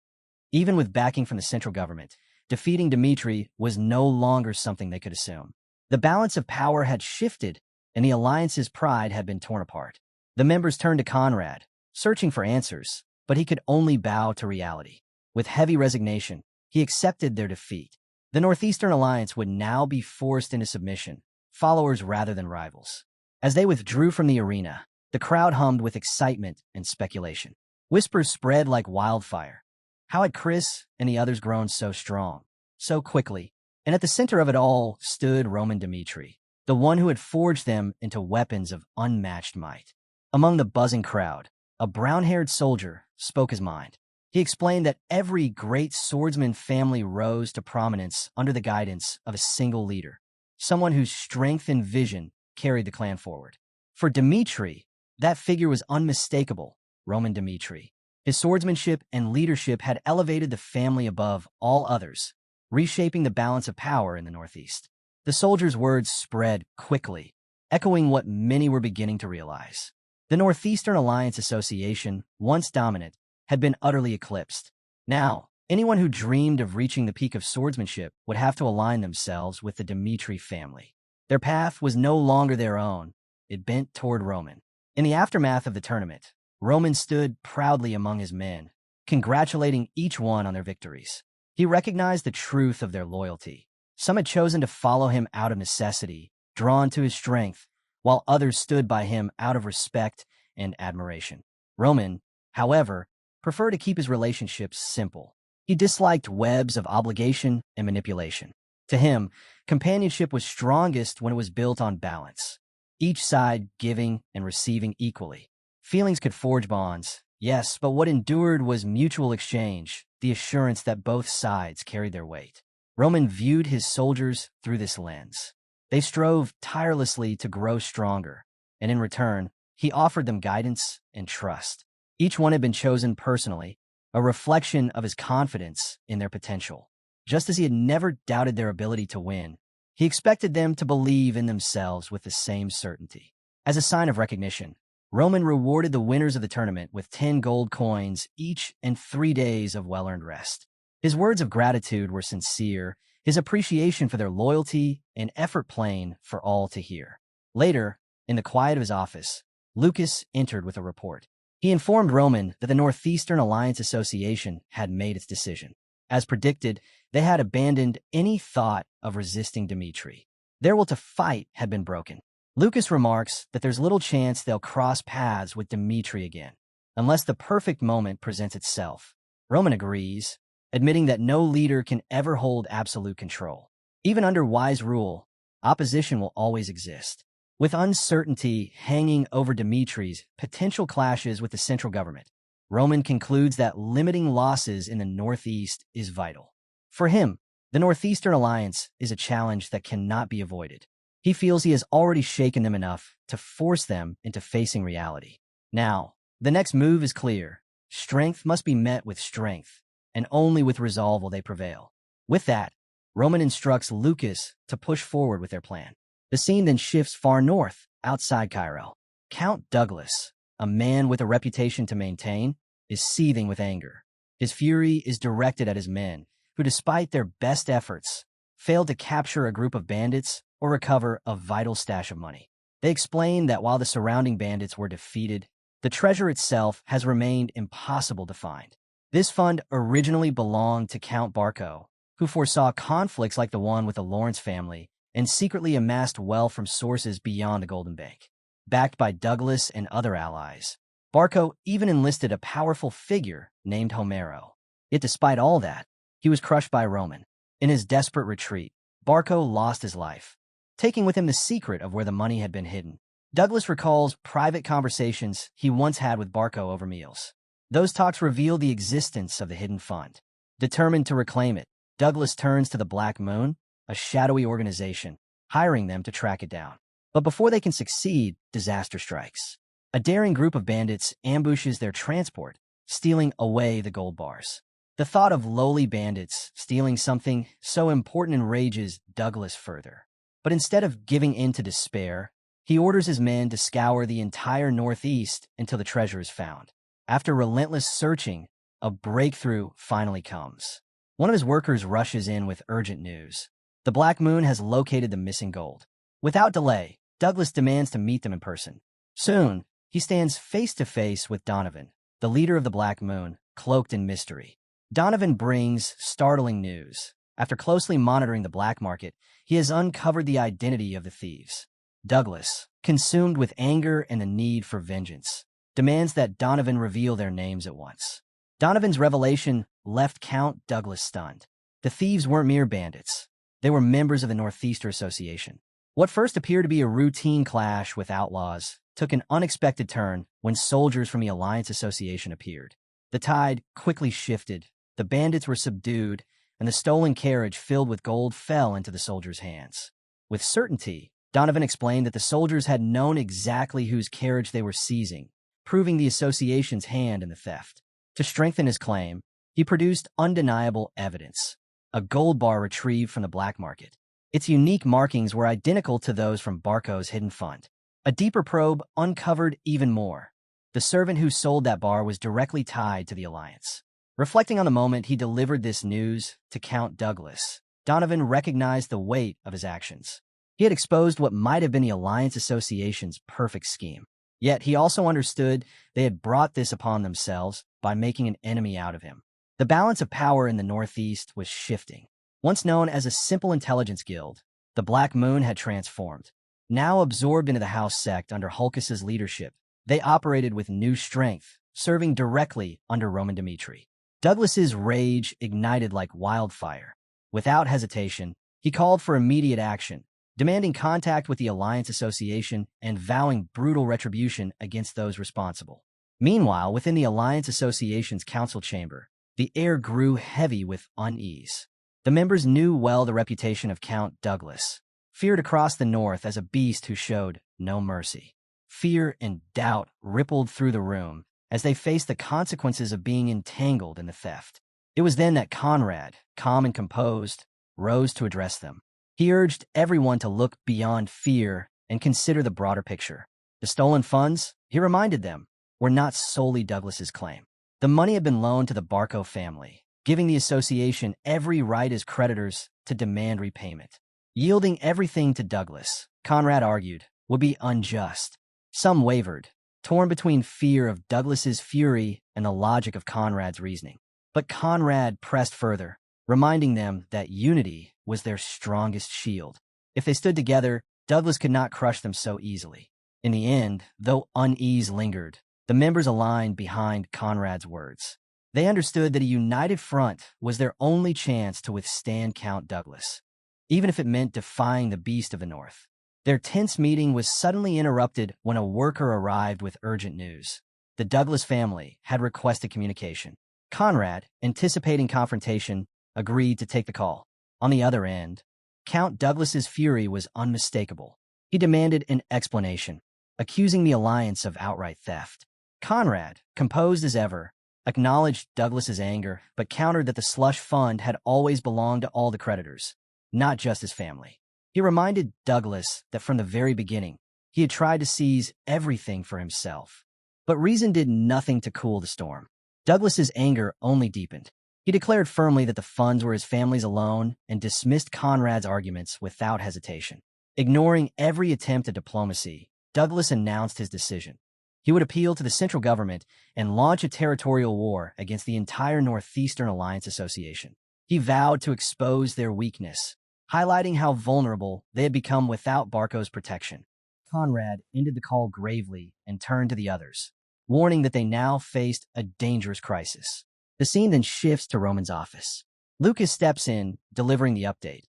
Even with backing from the central government, defeating Dmitri was no longer something they could assume. The balance of power had shifted, and the alliance's pride had been torn apart. The members turned to Conrad, searching for answers, but he could only bow to reality. With heavy resignation, he accepted their defeat. The Northeastern Alliance would now be forced into submission, followers rather than rivals. As they withdrew from the arena, the crowd hummed with excitement and speculation. Whispers spread like wildfire. How had Chris and the others grown so strong, so quickly? And at the center of it all stood Roman Dmitri, the one who had forged them into weapons of unmatched might. Among the buzzing crowd, a brown-haired soldier spoke his mind. He explained that every great swordsman family rose to prominence under the guidance of a single leader, someone whose strength and vision carried the clan forward. For Dmitri, that figure was unmistakable, Roman Dmitri. His swordsmanship and leadership had elevated the family above all others, reshaping the balance of power in the Northeast. The soldier's words spread quickly, echoing what many were beginning to realize. The Northeastern Alliance Association, once dominant, had been utterly eclipsed. Now, anyone who dreamed of reaching the peak of swordsmanship would have to align themselves with the Dmitri family. Their path was no longer their own. It bent toward Roman. In the aftermath of the tournament, Roman stood proudly among his men, congratulating each one on their victories. He recognized the truth of their loyalty. Some had chosen to follow him out of necessity, drawn to his strength, while others stood by him out of respect and admiration. Roman, however, preferred to keep his relationships simple. He disliked webs of obligation and manipulation. To him, companionship was strongest when it was built on balance, each side giving and receiving equally. Feelings could forge bonds, yes, but what endured was mutual exchange, the assurance that both sides carried their weight. Roman viewed his soldiers through this lens. They strove tirelessly to grow stronger, and in return, he offered them guidance and trust. Each one had been chosen personally, a reflection of his confidence in their potential. Just as he had never doubted their ability to win, he expected them to believe in themselves with the same certainty. As a sign of recognition, Roman rewarded the winners of the tournament with 10 gold coins each and 3 days of well-earned rest. His words of gratitude were sincere, his appreciation for their loyalty and effort plain for all to hear. Later, in the quiet of his office, Lucas entered with a report. He informed Roman that the Northeastern Alliance Association had made its decision. As predicted, they had abandoned any thought of resisting Dmitri. Their will to fight had been broken. Lucas remarks that there's little chance they'll cross paths with Dmitri again, unless the perfect moment presents itself. Roman agrees, admitting that no leader can ever hold absolute control. Even under wise rule, opposition will always exist. With uncertainty hanging over Dmitri's potential clashes with the central government, Roman concludes that limiting losses in the Northeast is vital. For him, the Northeastern Alliance is a challenge that cannot be avoided. He feels he has already shaken them enough to force them into facing reality. Now, the next move is clear. Strength must be met with strength, and only with resolve will they prevail. With that, Roman instructs Lucas to push forward with their plan. The scene then shifts far north, outside Cairo. Count Douglas, a man with a reputation to maintain, is seething with anger. His fury is directed at his men, who despite their best efforts, failed to capture a group of bandits or recover a vital stash of money. They explain that while the surrounding bandits were defeated, the treasure itself has remained impossible to find. This fund originally belonged to Count Barco, who foresaw conflicts like the one with the Lawrence family and secretly amassed wealth from sources beyond the Golden Bank. Backed by Douglas and other allies, Barco even enlisted a powerful figure named Homero. Yet despite all that, he was crushed by Roman. In his desperate retreat, Barco lost his life, taking with him the secret of where the money had been hidden. Douglas recalls private conversations he once had with Barco over meals. Those talks reveal the existence of the hidden fund. Determined to reclaim it, Douglas turns to the Black Moon, a shadowy organization, hiring them to track it down. But before they can succeed, disaster strikes. A daring group of bandits ambushes their transport, stealing away the gold bars. The thought of lowly bandits stealing something so important enrages Douglas further. But instead of giving in to despair, he orders his men to scour the entire Northeast until the treasure is found. After relentless searching, a breakthrough finally comes. One of his workers rushes in with urgent news. The Black Moon has located the missing gold. Without delay, Douglas demands to meet them in person. Soon, he stands face to face with Donovan, the leader of the Black Moon, cloaked in mystery. Donovan brings startling news. After closely monitoring the black market, he has uncovered the identity of the thieves. Douglas, consumed with anger and the need for vengeance, demands that Donovan reveal their names at once. Donovan's revelation left Count Douglas stunned. The thieves weren't mere bandits. They were members of the Northeaster Association. What first appeared to be a routine clash with outlaws took an unexpected turn when soldiers from the Alliance Association appeared. The tide quickly shifted, the bandits were subdued, and the stolen carriage filled with gold fell into the soldiers' hands. With certainty, Donovan explained that the soldiers had known exactly whose carriage they were seizing, proving the association's hand in the theft. To strengthen his claim, he produced undeniable evidence: a gold bar retrieved from the black market. Its unique markings were identical to those from Barco's hidden fund. A deeper probe uncovered even more. The servant who sold that bar was directly tied to the Alliance. Reflecting on the moment he delivered this news to Count Douglas, Donovan recognized the weight of his actions. He had exposed what might have been the Alliance Association's perfect scheme. Yet he also understood they had brought this upon themselves by making an enemy out of him. The balance of power in the Northeast was shifting. Once known as a simple intelligence guild, the Black Moon had transformed. Now absorbed into the House sect under Hulkus's leadership, they operated with new strength, serving directly under Roman Dimitri. Douglas's rage ignited like wildfire. Without hesitation, he called for immediate action, demanding contact with the Alliance Association and vowing brutal retribution against those responsible. Meanwhile, within the Alliance Association's council chamber, the air grew heavy with unease. The members knew well the reputation of Count Douglas, feared across the north as a beast who showed no mercy. Fear and doubt rippled through the room as they faced the consequences of being entangled in the theft. It was then that Conrad, calm and composed, rose to address them. He urged everyone to look beyond fear and consider the broader picture. The stolen funds, he reminded them, were not solely Douglas's claim. The money had been loaned to the Barco family, giving the association every right as creditors to demand repayment. Yielding everything to Douglas, Conrad argued, would be unjust. Some wavered, torn between fear of Douglas's fury and the logic of Conrad's reasoning. But Conrad pressed further, reminding them that unity was their strongest shield. If they stood together, Douglas could not crush them so easily. In the end, though unease lingered, the members aligned behind Conrad's words. They understood that a united front was their only chance to withstand Count Douglas, even if it meant defying the beast of the North. Their tense meeting was suddenly interrupted when a worker arrived with urgent news. The Douglas family had requested communication. Conrad, anticipating confrontation, agreed to take the call. On the other end, Count Douglas's fury was unmistakable. He demanded an explanation, accusing the Alliance of outright theft. Conrad, composed as ever, acknowledged Douglas's anger, but countered that the slush fund had always belonged to all the creditors, not just his family. He reminded Douglas that from the very beginning, he had tried to seize everything for himself. But reason did nothing to cool the storm. Douglas's anger only deepened. He declared firmly that the funds were his family's alone and dismissed Conrad's arguments without hesitation. Ignoring every attempt at diplomacy, Douglas announced his decision. He would appeal to the central government and launch a territorial war against the entire Northeastern Alliance Association. He vowed to expose their weakness, highlighting how vulnerable they had become without Barco's protection. Conrad ended the call gravely and turned to the others, warning that they now faced a dangerous crisis. The scene then shifts to Roman's office. Lucas steps in, delivering the update.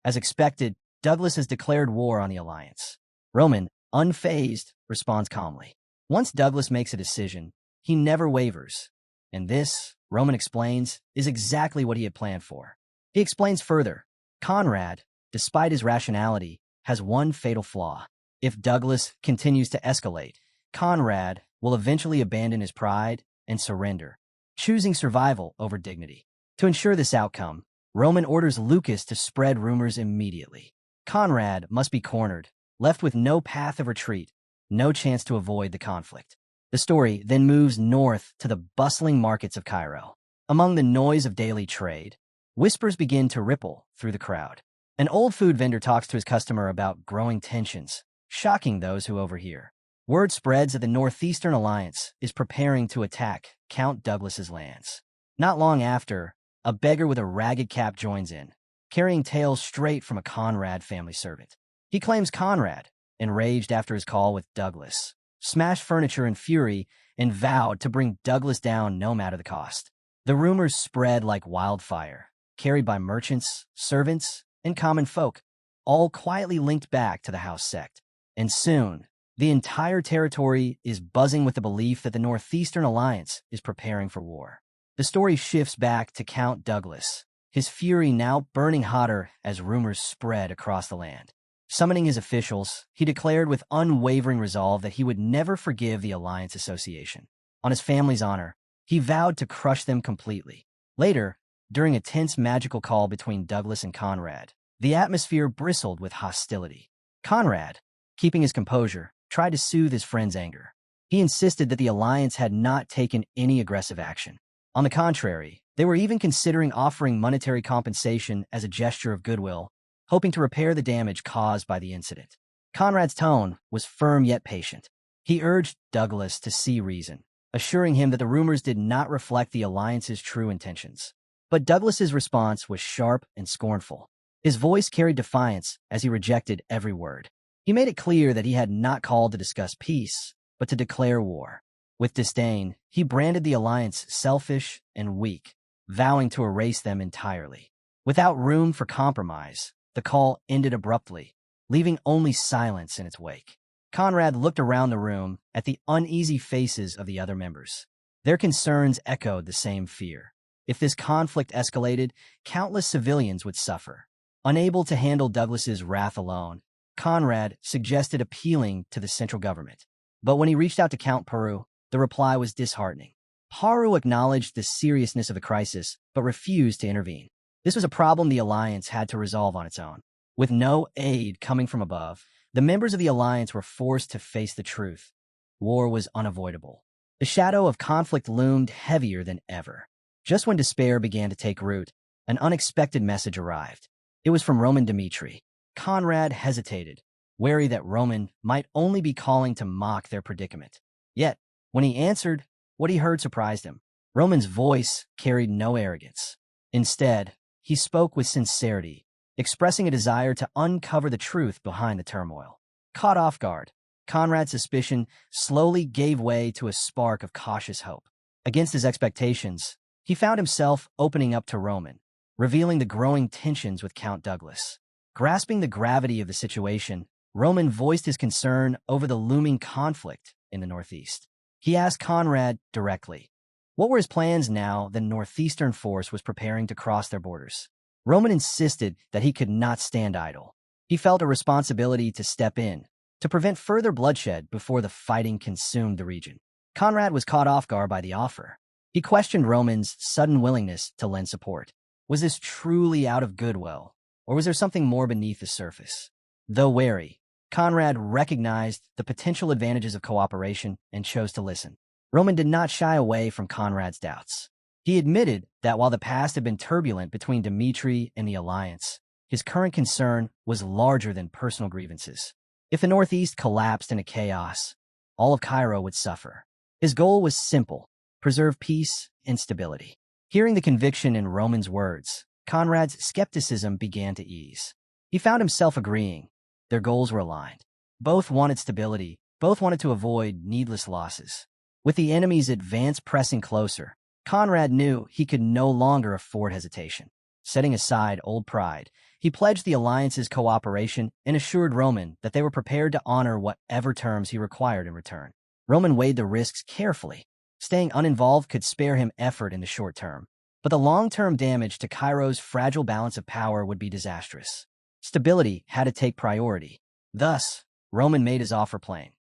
As expected, Douglas has declared war on the Alliance. Roman, unfazed, responds calmly. Once Douglas makes a decision, he never wavers. And this, Roman explains, is exactly what he had planned for. He explains further. Conrad, despite his rationality, has one fatal flaw. If Douglas continues to escalate, Conrad will eventually abandon his pride and surrender, choosing survival over dignity. To ensure this outcome, Roman orders Lucas to spread rumors immediately. Conrad must be cornered, left with no path of retreat, no chance to avoid the conflict. The story then moves north to the bustling markets of Cairo. Among the noise of daily trade, whispers begin to ripple through the crowd. An old food vendor talks to his customer about growing tensions, shocking those who overhear. Word spreads that the Northeastern Alliance is preparing to attack Count Douglas's lands. Not long after, a beggar with a ragged cap joins in, carrying tales straight from a Conrad family servant. He claims Conrad, enraged after his call with Douglas, smashed furniture in fury and vowed to bring Douglas down no matter the cost. The rumors spread like wildfire, carried by merchants, servants, and common folk, all quietly linked back to the house sect. And soon, the entire territory is buzzing with the belief that the Northeastern Alliance is preparing for war. The story shifts back to Count Douglas, his fury now burning hotter as rumors spread across the land. Summoning his officials, he declared with unwavering resolve that he would never forgive the Alliance Association. On his family's honor, he vowed to crush them completely. Later, during a tense magical call between Douglas and Conrad, the atmosphere bristled with hostility. Conrad, keeping his composure, tried to soothe his friend's anger. He insisted that the Alliance had not taken any aggressive action. On the contrary, they were even considering offering monetary compensation as a gesture of goodwill, hoping to repair the damage caused by the incident. Conrad's tone was firm yet patient. He urged Douglas to see reason, assuring him that the rumors did not reflect the Alliance's true intentions. But Douglas's response was sharp and scornful. His voice carried defiance as he rejected every word. He made it clear that he had not called to discuss peace, but to declare war. With disdain, he branded the Alliance selfish and weak, vowing to erase them entirely. Without room for compromise, the call ended abruptly, leaving only silence in its wake. Conrad looked around the room at the uneasy faces of the other members. Their concerns echoed the same fear. If this conflict escalated, countless civilians would suffer. Unable to handle Douglas's wrath alone, Conrad suggested appealing to the central government. But when he reached out to Count Peru, the reply was disheartening. Peru acknowledged the seriousness of the crisis, but refused to intervene. This was a problem the Alliance had to resolve on its own. With no aid coming from above, the members of the Alliance were forced to face the truth. War was unavoidable. The shadow of conflict loomed heavier than ever. Just when despair began to take root, an unexpected message arrived. It was from Roman Dmitri. Conrad hesitated, wary that Roman might only be calling to mock their predicament. Yet, when he answered, what he heard surprised him. Roman's voice carried no arrogance. Instead, he spoke with sincerity, expressing a desire to uncover the truth behind the turmoil. Caught off guard, Conrad's suspicion slowly gave way to a spark of cautious hope. Against his expectations, he found himself opening up to Roman, revealing the growing tensions with Count Douglas. Grasping the gravity of the situation, Roman voiced his concern over the looming conflict in the Northeast. He asked Conrad directly, what were his plans now that Northeastern force was preparing to cross their borders? Roman insisted that he could not stand idle. He felt a responsibility to step in, to prevent further bloodshed before the fighting consumed the region. Conrad was caught off guard by the offer. He questioned Roman's sudden willingness to lend support. Was this truly out of goodwill, or was there something more beneath the surface? Though wary, Conrad recognized the potential advantages of cooperation and chose to listen. Roman did not shy away from Conrad's doubts. He admitted that while the past had been turbulent between Dmitri and the Alliance, his current concern was larger than personal grievances. If the Northeast collapsed into chaos, all of Cairo would suffer. His goal was simple: preserve peace and stability. Hearing the conviction in Roman's words, Conrad's skepticism began to ease. He found himself agreeing. Their goals were aligned. Both wanted stability, both wanted to avoid needless losses. With the enemy's advance pressing closer, Conrad knew he could no longer afford hesitation. Setting aside old pride, he pledged the alliance's cooperation and assured Roman that they were prepared to honor whatever terms he required in return. Roman weighed the risks carefully. Staying uninvolved could spare him effort in the short term, but the long-term damage to Cairo's fragile balance of power would be disastrous. Stability had to take priority. Thus, Roman made his offer plain.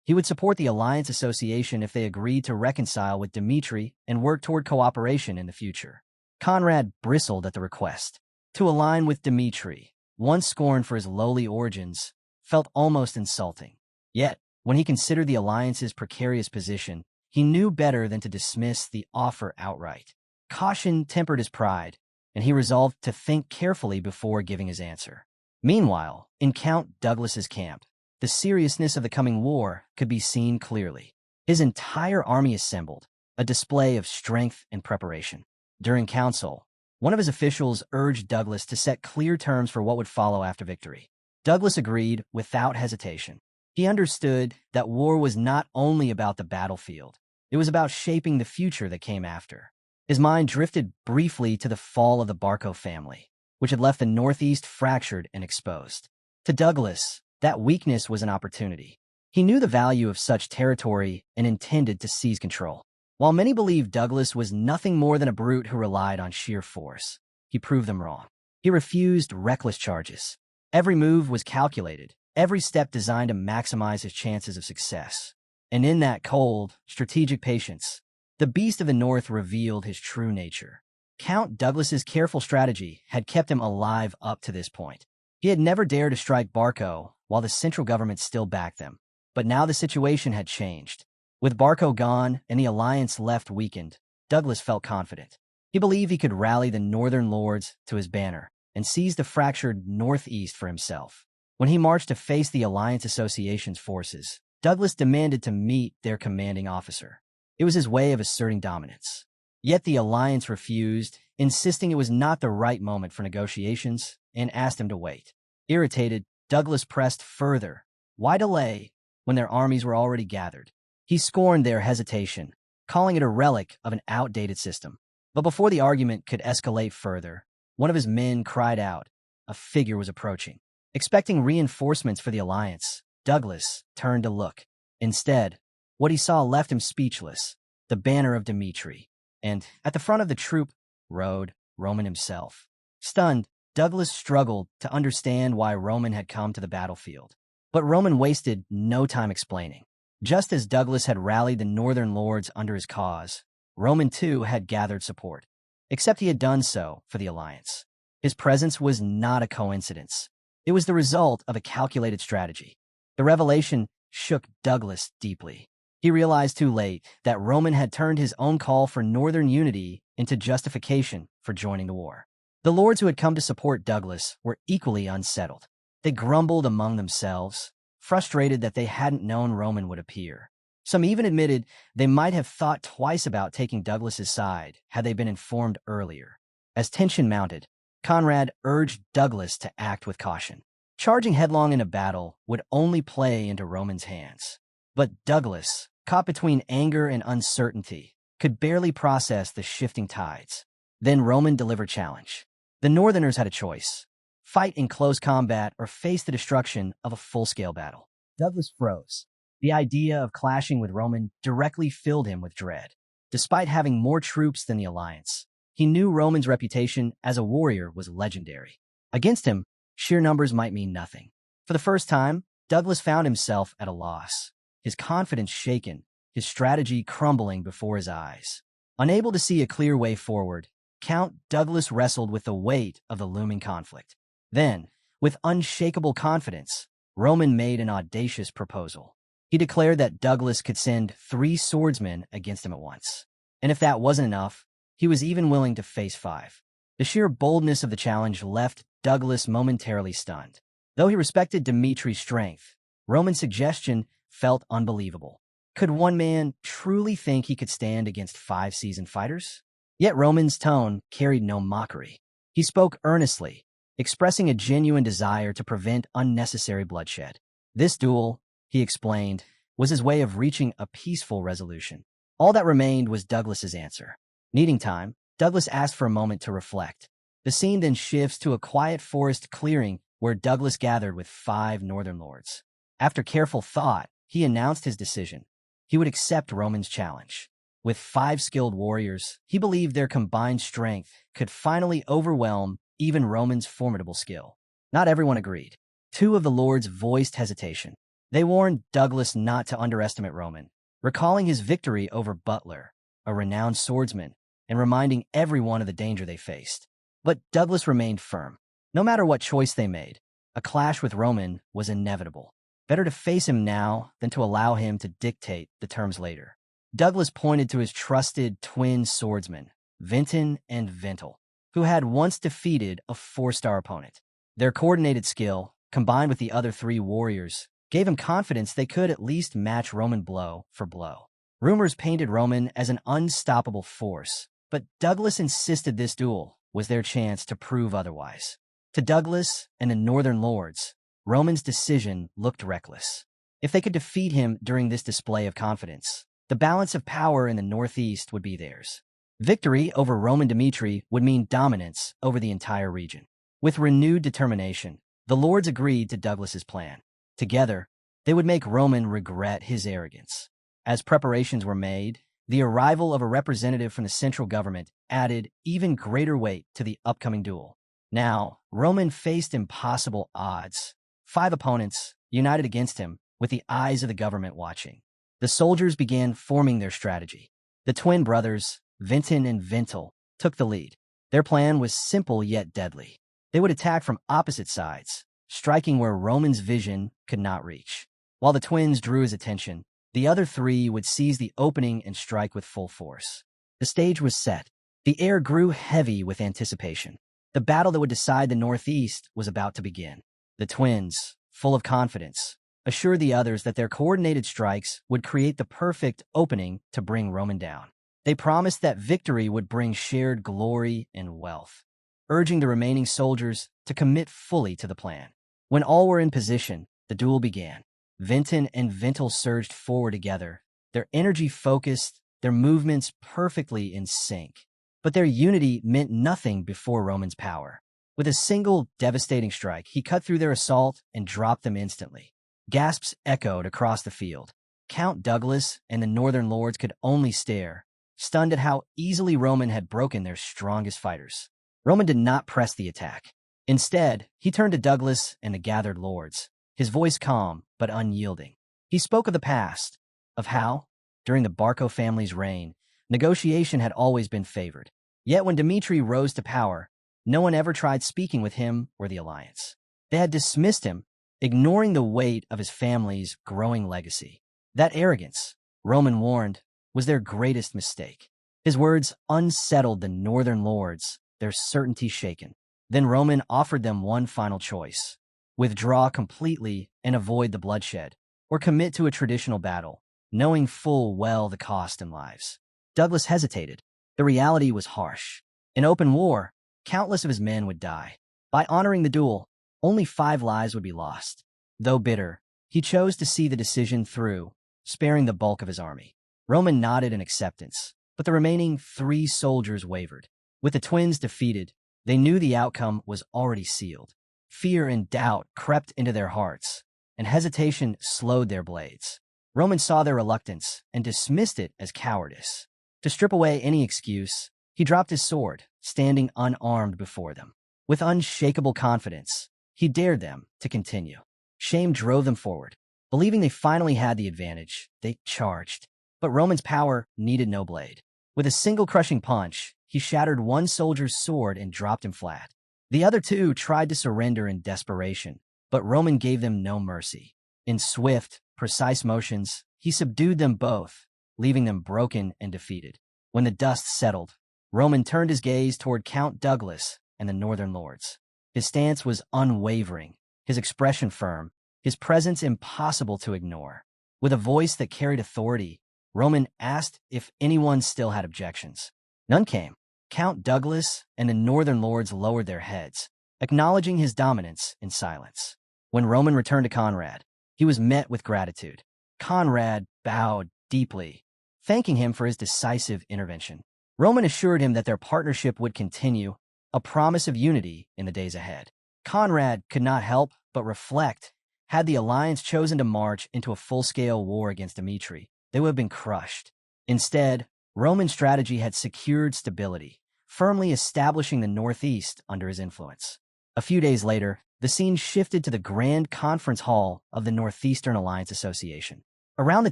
He would support the Alliance Association if they agreed to reconcile with Dmitri and work toward cooperation in the future. Conrad bristled at the request. To align with Dmitri, once scorned for his lowly origins, felt almost insulting. Yet, when he considered the Alliance's precarious position, he knew better than to dismiss the offer outright. Caution tempered his pride, and he resolved to think carefully before giving his answer. Meanwhile, in Count Douglas's camp, the seriousness of the coming war could be seen clearly. His entire army assembled, a display of strength and preparation. During council, one of his officials urged Douglas to set clear terms for what would follow after victory. Douglas agreed without hesitation. He understood that war was not only about the battlefield, it was about shaping the future that came after. His mind drifted briefly to the fall of the Barco family, which had left the Northeast fractured and exposed. To Douglas, that weakness was an opportunity. He knew the value of such territory and intended to seize control. While many believed Douglas was nothing more than a brute who relied on sheer force, he proved them wrong. He refused reckless charges. Every move was calculated, every step designed to maximize his chances of success. And in that cold, strategic patience, the beast of the North revealed his true nature. Count Douglas's careful strategy had kept him alive up to this point. He had never dared to strike Barco while the central government still backed them. But now the situation had changed. With Barco gone and the alliance left weakened, Douglas felt confident. He believed he could rally the northern lords to his banner and seize the fractured northeast for himself. When he marched to face the Alliance Association's forces, Douglas demanded to meet their commanding officer. It was his way of asserting dominance. Yet the alliance refused, insisting it was not the right moment for negotiations, and asked him to wait. Irritated, Douglas pressed further. Why delay when their armies were already gathered? He scorned their hesitation, calling it a relic of an outdated system. But before the argument could escalate further, one of his men cried out. A figure was approaching. Expecting reinforcements for the alliance, Douglas turned to look. Instead, what he saw left him speechless. The banner of Dmitri. And at the front of the troop rode Roman himself. Stunned, Douglas struggled to understand why Roman had come to the battlefield. But Roman wasted no time explaining. Just as Douglas had rallied the northern lords under his cause, Roman too had gathered support. Except he had done so for the alliance. His presence was not a coincidence. It was the result of a calculated strategy. The revelation shook Douglas deeply. He realized too late that Roman had turned his own call for northern unity into justification for joining the war. The lords who had come to support Douglas were equally unsettled. They grumbled among themselves, frustrated that they hadn't known Roman would appear. Some even admitted they might have thought twice about taking Douglas's side had they been informed earlier. As tension mounted, Conrad urged Douglas to act with caution. Charging headlong into battle would only play into Roman's hands. But Douglas, caught between anger and uncertainty, could barely process the shifting tides. Then Roman delivered challenge. The Northerners had a choice: fight in close combat or face the destruction of a full-scale battle. Douglas froze. The idea of clashing with Roman directly filled him with dread. Despite having more troops than the alliance, he knew Roman's reputation as a warrior was legendary. Against him, sheer numbers might mean nothing. For the first time, Douglas found himself at a loss. His confidence shaken, his strategy crumbling before his eyes. Unable to see a clear way forward, Count Douglas wrestled with the weight of the looming conflict. Then, with unshakable confidence, Roman made an audacious proposal. He declared that Douglas could send 3 swordsmen against him at once. And if that wasn't enough, he was even willing to face 5. The sheer boldness of the challenge left Douglas momentarily stunned. Though he respected Dmitri's strength, Roman's suggestion felt unbelievable. Could one man truly think he could stand against 5 seasoned fighters? Yet Roman's tone carried no mockery. He spoke earnestly, expressing a genuine desire to prevent unnecessary bloodshed. This duel, he explained, was his way of reaching a peaceful resolution. All that remained was Douglas's answer. Needing time, Douglas asked for a moment to reflect. The scene then shifts to a quiet forest clearing where Douglas gathered with 5 northern lords. After careful thought, he announced his decision. He would accept Roman's challenge. With 5 skilled warriors, he believed their combined strength could finally overwhelm even Roman's formidable skill. Not everyone agreed. 2 of the lords voiced hesitation. They warned Douglas not to underestimate Roman, recalling his victory over Butler, a renowned swordsman, and reminding everyone of the danger they faced. But Douglas remained firm. No matter what choice they made, a clash with Roman was inevitable. Better to face him now than to allow him to dictate the terms later. Douglas pointed to his trusted twin swordsmen, Vinton and Vintel, who had once defeated a 4-star opponent. Their coordinated skill, combined with the other 3 warriors, gave him confidence they could at least match Roman blow for blow. Rumors painted Roman as an unstoppable force, but Douglas insisted this duel was their chance to prove otherwise. To Douglas and the northern lords, Roman's decision looked reckless. If they could defeat him during this display of confidence, the balance of power in the northeast would be theirs. Victory over Roman Dmitri would mean dominance over the entire region. With renewed determination, the lords agreed to Douglas's plan. Together, they would make Roman regret his arrogance. As preparations were made, the arrival of a representative from the central government added even greater weight to the upcoming duel. Now, Roman faced impossible odds. 5 opponents united against him, with the eyes of the government watching. The soldiers began forming their strategy. The twin brothers, Vinton and Vintel, took the lead. Their plan was simple yet deadly. They would attack from opposite sides, striking where Roman's vision could not reach. While the twins drew his attention, the other 3 would seize the opening and strike with full force. The stage was set. The air grew heavy with anticipation. The battle that would decide the Northeast was about to begin. The twins, full of confidence, assured the others that their coordinated strikes would create the perfect opening to bring Roman down. They promised that victory would bring shared glory and wealth, urging the remaining soldiers to commit fully to the plan. When all were in position, the duel began. Vinton and Vintel surged forward together, their energy focused, their movements perfectly in sync. But their unity meant nothing before Roman's power. With a single devastating strike, he cut through their assault and dropped them instantly. Gasps echoed across the field. Count Douglas and the northern lords could only stare, stunned at how easily Roman had broken their strongest fighters. Roman did not press the attack. Instead, he turned to Douglas and the gathered lords, his voice calm but unyielding. He spoke of the past, of how, during the Barco family's reign, negotiation had always been favored. Yet when Dmitri rose to power, no one ever tried speaking with him or the alliance. They had dismissed him, ignoring the weight of his family's growing legacy. That arrogance, Roman warned, was their greatest mistake. His words unsettled the northern lords, their certainty shaken. Then Roman offered them one final choice: withdraw completely and avoid the bloodshed, or commit to a traditional battle, knowing full well the cost in lives. Douglas hesitated. The reality was harsh. In open war, countless of his men would die. By honoring the duel, only 5 lives would be lost. Though bitter, he chose to see the decision through, sparing the bulk of his army. Roman nodded in acceptance, but the remaining 3 soldiers wavered. With the twins defeated, they knew the outcome was already sealed. Fear and doubt crept into their hearts, and hesitation slowed their blades. Roman saw their reluctance and dismissed it as cowardice. To strip away any excuse, he dropped his sword, standing unarmed before them. With unshakable confidence, he dared them to continue. Shame drove them forward. Believing they finally had the advantage, they charged. But Roman's power needed no blade. With a single crushing punch, he shattered one soldier's sword and dropped him flat. The other 2 tried to surrender in desperation, but Roman gave them no mercy. In swift, precise motions, he subdued them both, leaving them broken and defeated. When the dust settled, Roman turned his gaze toward Count Douglas and the northern lords. His stance was unwavering, his expression firm, his presence impossible to ignore. With a voice that carried authority, Roman asked if anyone still had objections. None came. Count Douglas and the northern lords lowered their heads, acknowledging his dominance in silence. When Roman returned to Conrad, he was met with gratitude. Conrad bowed deeply, thanking him for his decisive intervention. Roman assured him that their partnership would continue, a promise of unity in the days ahead. Conrad could not help but reflect. Had the alliance chosen to march into a full-scale war against Dmitri, they would have been crushed. Instead, Roman strategy had secured stability, firmly establishing the Northeast under his influence. A few days later, the scene shifted to the Grand Conference Hall of the Northeastern Alliance Association. Around the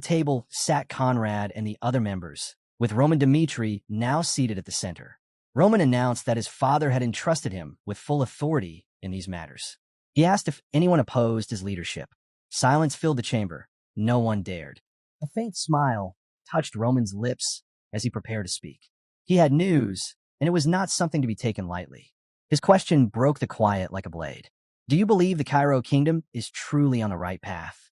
table sat Conrad and the other members, with Roman Dmitri now seated at the center. Roman announced that his father had entrusted him with full authority in these matters. He asked if anyone opposed his leadership. Silence filled the chamber. No one dared. A faint smile touched Roman's lips as he prepared to speak. He had news, and it was not something to be taken lightly. His question broke the quiet like a blade. Do you believe the Cairo kingdom is truly on the right path?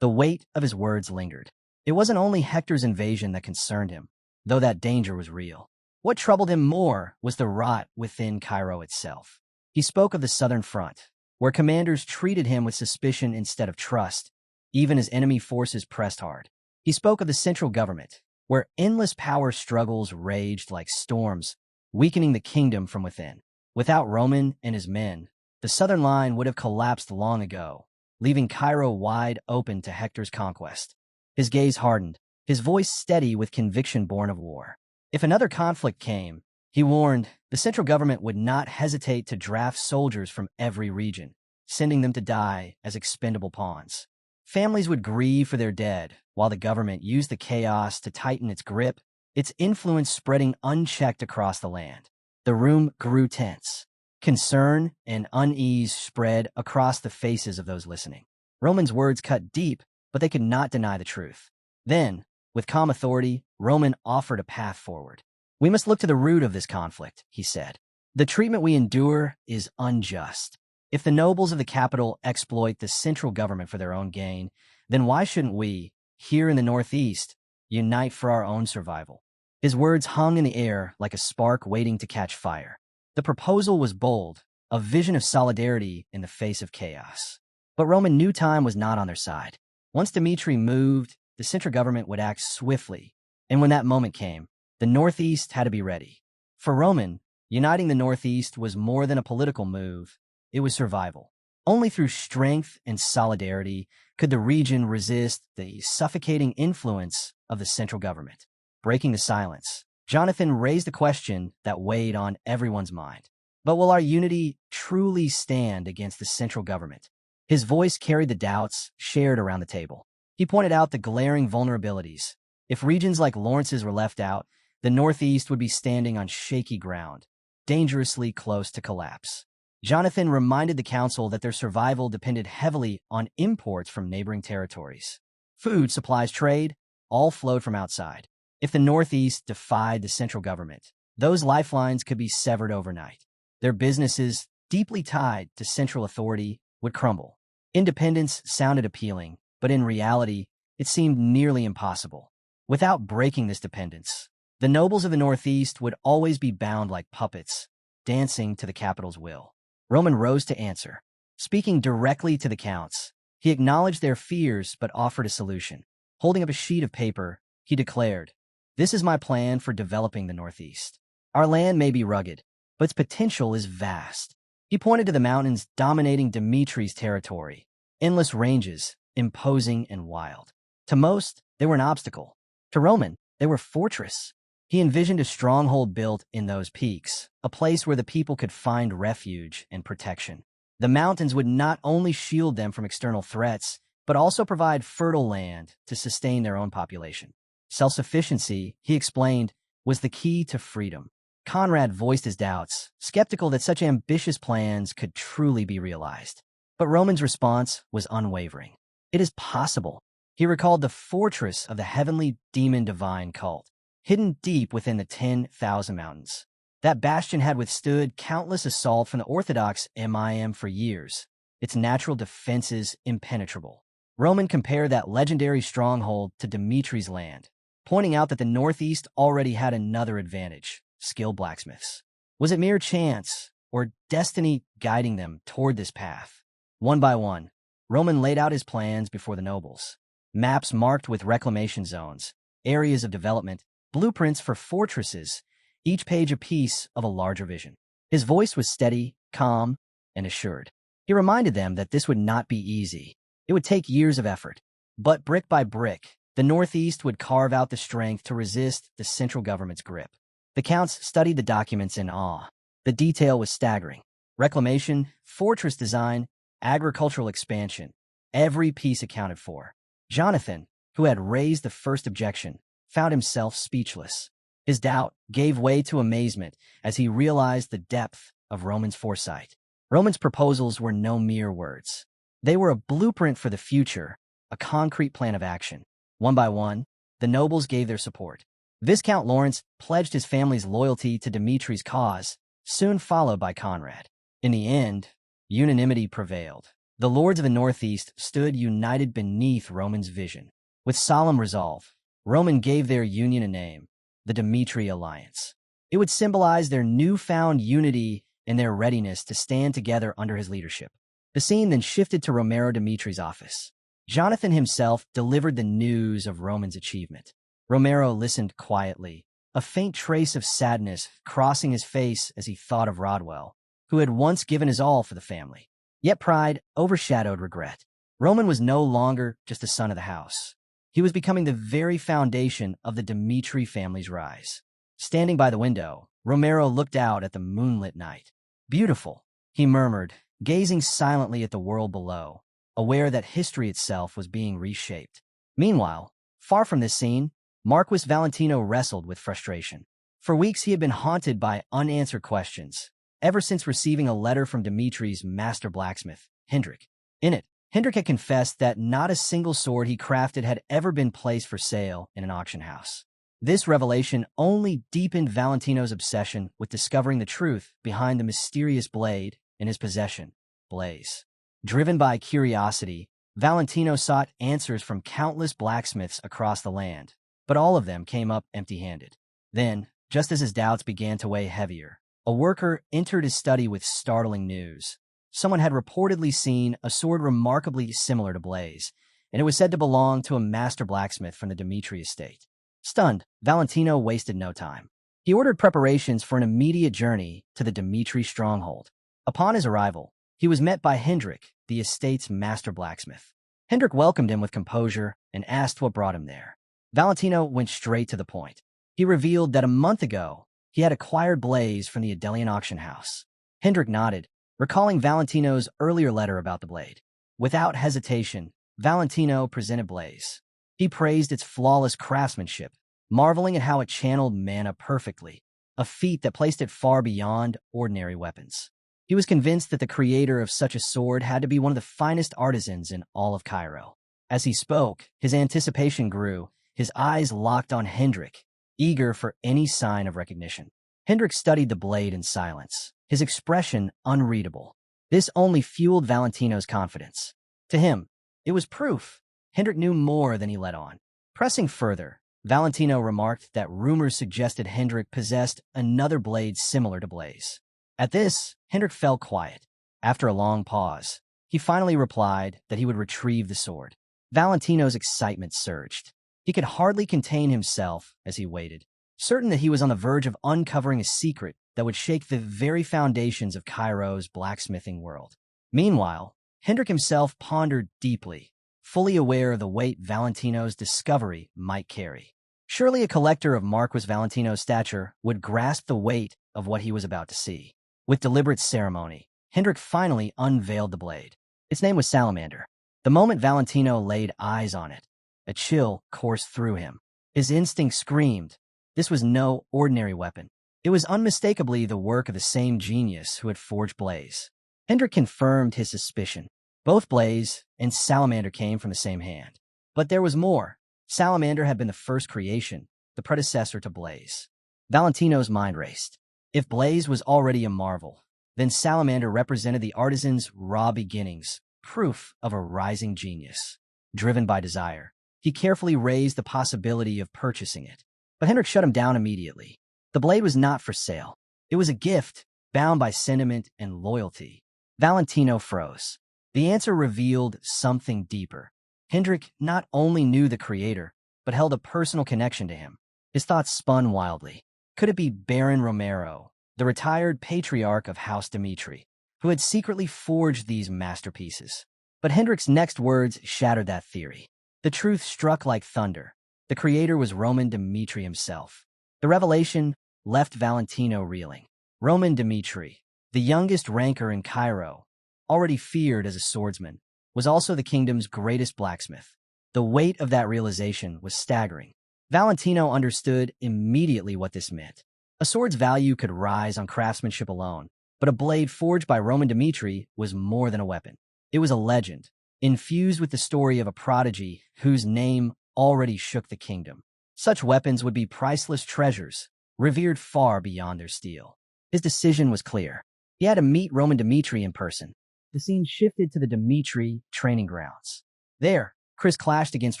The weight of his words lingered. It wasn't only Hector's invasion that concerned him, though that danger was real. What troubled him more was the rot within Cairo itself. He spoke of the Southern Front, where commanders treated him with suspicion instead of trust, even as enemy forces pressed hard. He spoke of the central government, where endless power struggles raged like storms, weakening the kingdom from within. Without Roman and his men, the southern line would have collapsed long ago, leaving Cairo wide open to Hector's conquest. His gaze hardened, his voice steady with conviction born of war. If another conflict came, he warned, the central government would not hesitate to draft soldiers from every region, sending them to die as expendable pawns. Families would grieve for their dead, while the government used the chaos to tighten its grip, its influence spreading unchecked across the land. The room grew tense. Concern and unease spread across the faces of those listening. Roman's words cut deep, but they could not deny the truth. Then, with calm authority, Roman offered a path forward. We must look to the root of this conflict, he said. The treatment we endure is unjust. If the nobles of the capital exploit the central government for their own gain, then why shouldn't we, here in the Northeast, unite for our own survival? His words hung in the air like a spark waiting to catch fire. The proposal was bold, a vision of solidarity in the face of chaos. But Roman knew time was not on their side. Once Dmitri moved, the central government would act swiftly, and when that moment came, the Northeast had to be ready. For Roman, uniting the Northeast was more than a political move, it was survival. Only through strength and solidarity could the region resist the suffocating influence of the central government. Breaking the silence, Jonathan raised a question that weighed on everyone's mind. But will our unity truly stand against the central government? His voice carried the doubts shared around the table. He pointed out the glaring vulnerabilities. If regions like Lawrence's were left out, the Northeast would be standing on shaky ground, dangerously close to collapse. Jonathan reminded the council that their survival depended heavily on imports from neighboring territories. Food, supplies, trade, all flowed from outside. If the Northeast defied the central government, those lifelines could be severed overnight. Their businesses, deeply tied to central authority, would crumble. Independence sounded appealing, but in reality, it seemed nearly impossible. Without breaking this dependence, the nobles of the Northeast would always be bound like puppets, dancing to the capital's will. Roman rose to answer. Speaking directly to the counts, he acknowledged their fears but offered a solution. Holding up a sheet of paper, he declared, "This is my plan for developing the Northeast. Our land may be rugged, but its potential is vast." He pointed to the mountains dominating Dimitri's territory, endless ranges, imposing and wild. To most, they were an obstacle. To Roman, they were a fortress. He envisioned a stronghold built in those peaks, a place where the people could find refuge and protection. The mountains would not only shield them from external threats, but also provide fertile land to sustain their own population. Self-sufficiency, he explained, was the key to freedom. Conrad voiced his doubts, skeptical that such ambitious plans could truly be realized. But Roman's response was unwavering. It is possible. He recalled the fortress of the heavenly demon-divine cult, hidden deep within the 10,000 mountains. That bastion had withstood countless assaults from the Orthodox MIM for years, its natural defenses impenetrable. Roman compared that legendary stronghold to Dimitri's land, pointing out that the Northeast already had another advantage: skilled blacksmiths. Was it mere chance, or destiny guiding them toward this path? One by one, Roman laid out his plans before the nobles. Maps marked with reclamation zones, areas of development, blueprints for fortresses, each page a piece of a larger vision. His voice was steady, calm, and assured. He reminded them that this would not be easy. It would take years of effort. But brick by brick, the Northeast would carve out the strength to resist the central government's grip. The counts studied the documents in awe. The detail was staggering. Reclamation, fortress design, agricultural expansion. Every piece accounted for. Jonathan, who had raised the first objection, found himself speechless. His doubt gave way to amazement as he realized the depth of Roman's foresight. Roman's proposals were no mere words. They were a blueprint for the future, a concrete plan of action. One by one, the nobles gave their support. Viscount Lawrence pledged his family's loyalty to Dimitri's cause, soon followed by Conrad. In the end, unanimity prevailed. The lords of the Northeast stood united beneath Roman's vision. With solemn resolve, Roman gave their union a name, the Dimitri Alliance. It would symbolize their newfound unity and their readiness to stand together under his leadership. The scene then shifted to Romero Dimitri's office. Jonathan himself delivered the news of Roman's achievement. Romero listened quietly, a faint trace of sadness crossing his face as he thought of Rodwell, who had once given his all for the family. Yet pride overshadowed regret. Roman was no longer just a son of the house. He was becoming the very foundation of the Dimitri family's rise. Standing by the window, Romero looked out at the moonlit night. "Beautiful," he murmured, gazing silently at the world below, aware that history itself was being reshaped. Meanwhile, far from this scene, Marquis Valentino wrestled with frustration. For weeks he had been haunted by unanswered questions, ever since receiving a letter from Dimitri's master blacksmith, Hendrik. In it, Hendrik had confessed that not a single sword he crafted had ever been placed for sale in an auction house. This revelation only deepened Valentino's obsession with discovering the truth behind the mysterious blade in his possession, Blaze. Driven by curiosity, Valentino sought answers from countless blacksmiths across the land, but all of them came up empty-handed. Then, just as his doubts began to weigh heavier, a worker entered his study with startling news. Someone had reportedly seen a sword remarkably similar to Blaze, and it was said to belong to a master blacksmith from the Dimitri estate. Stunned, Valentino wasted no time. He ordered preparations for an immediate journey to the Dimitri stronghold. Upon his arrival, he was met by Hendrik, the estate's master blacksmith. Hendrik welcomed him with composure and asked what brought him there. Valentino went straight to the point. He revealed that a month ago, he had acquired Blaze from the Adelian auction house. Hendrik nodded, recalling Valentino's earlier letter about the blade. Without hesitation, Valentino presented Blaze. He praised its flawless craftsmanship, marveling at how it channeled mana perfectly, a feat that placed it far beyond ordinary weapons. He was convinced that the creator of such a sword had to be one of the finest artisans in all of Cairo. As he spoke, his anticipation grew, his eyes locked on Hendrik, eager for any sign of recognition. Hendrik studied the blade in silence, his expression unreadable. This only fueled Valentino's confidence. To him, it was proof. Hendrik knew more than he let on. Pressing further, Valentino remarked that rumors suggested Hendrik possessed another blade similar to Blaze. At this, Hendrik fell quiet. After a long pause, he finally replied that he would retrieve the sword. Valentino's excitement surged. He could hardly contain himself as he waited, certain that he was on the verge of uncovering a secret that would shake the very foundations of Cairo's blacksmithing world. Meanwhile, Hendrik himself pondered deeply, fully aware of the weight Valentino's discovery might carry. Surely a collector of Marquis Valentino's stature would grasp the weight of what he was about to see. With deliberate ceremony, Hendrik finally unveiled the blade. Its name was Salamander. The moment Valentino laid eyes on it, a chill coursed through him. His instinct screamed. This was no ordinary weapon. It was unmistakably the work of the same genius who had forged Blaze. Hendrik confirmed his suspicion. Both Blaze and Salamander came from the same hand. But there was more. Salamander had been the first creation, the predecessor to Blaze. Valentino's mind raced. If Blaze was already a marvel, then Salamander represented the artisan's raw beginnings, proof of a rising genius. Driven by desire, he carefully raised the possibility of purchasing it. But Hendrik shut him down immediately. The blade was not for sale. It was a gift, bound by sentiment and loyalty. Valentino froze. The answer revealed something deeper. Hendrik not only knew the creator, but held a personal connection to him. His thoughts spun wildly. Could it be Baron Romero, the retired patriarch of House Dmitri, who had secretly forged these masterpieces. But Hendrik's next words shattered that theory. The truth struck like thunder. The creator was Roman Dmitri himself. The revelation left Valentino reeling. Roman Dmitri, the youngest ranker in Cairo, already feared as a swordsman, was also the kingdom's greatest blacksmith. The weight of that realization was staggering. Valentino understood immediately what this meant. A sword's value could rise on craftsmanship alone, but a blade forged by Roman Dmitri was more than a weapon. It was a legend, infused with the story of a prodigy whose name already shook the kingdom. Such weapons would be priceless treasures, revered far beyond their steel. His decision was clear. He had to meet Roman Dmitri in person. The scene shifted to the Dmitri training grounds. There, Chris clashed against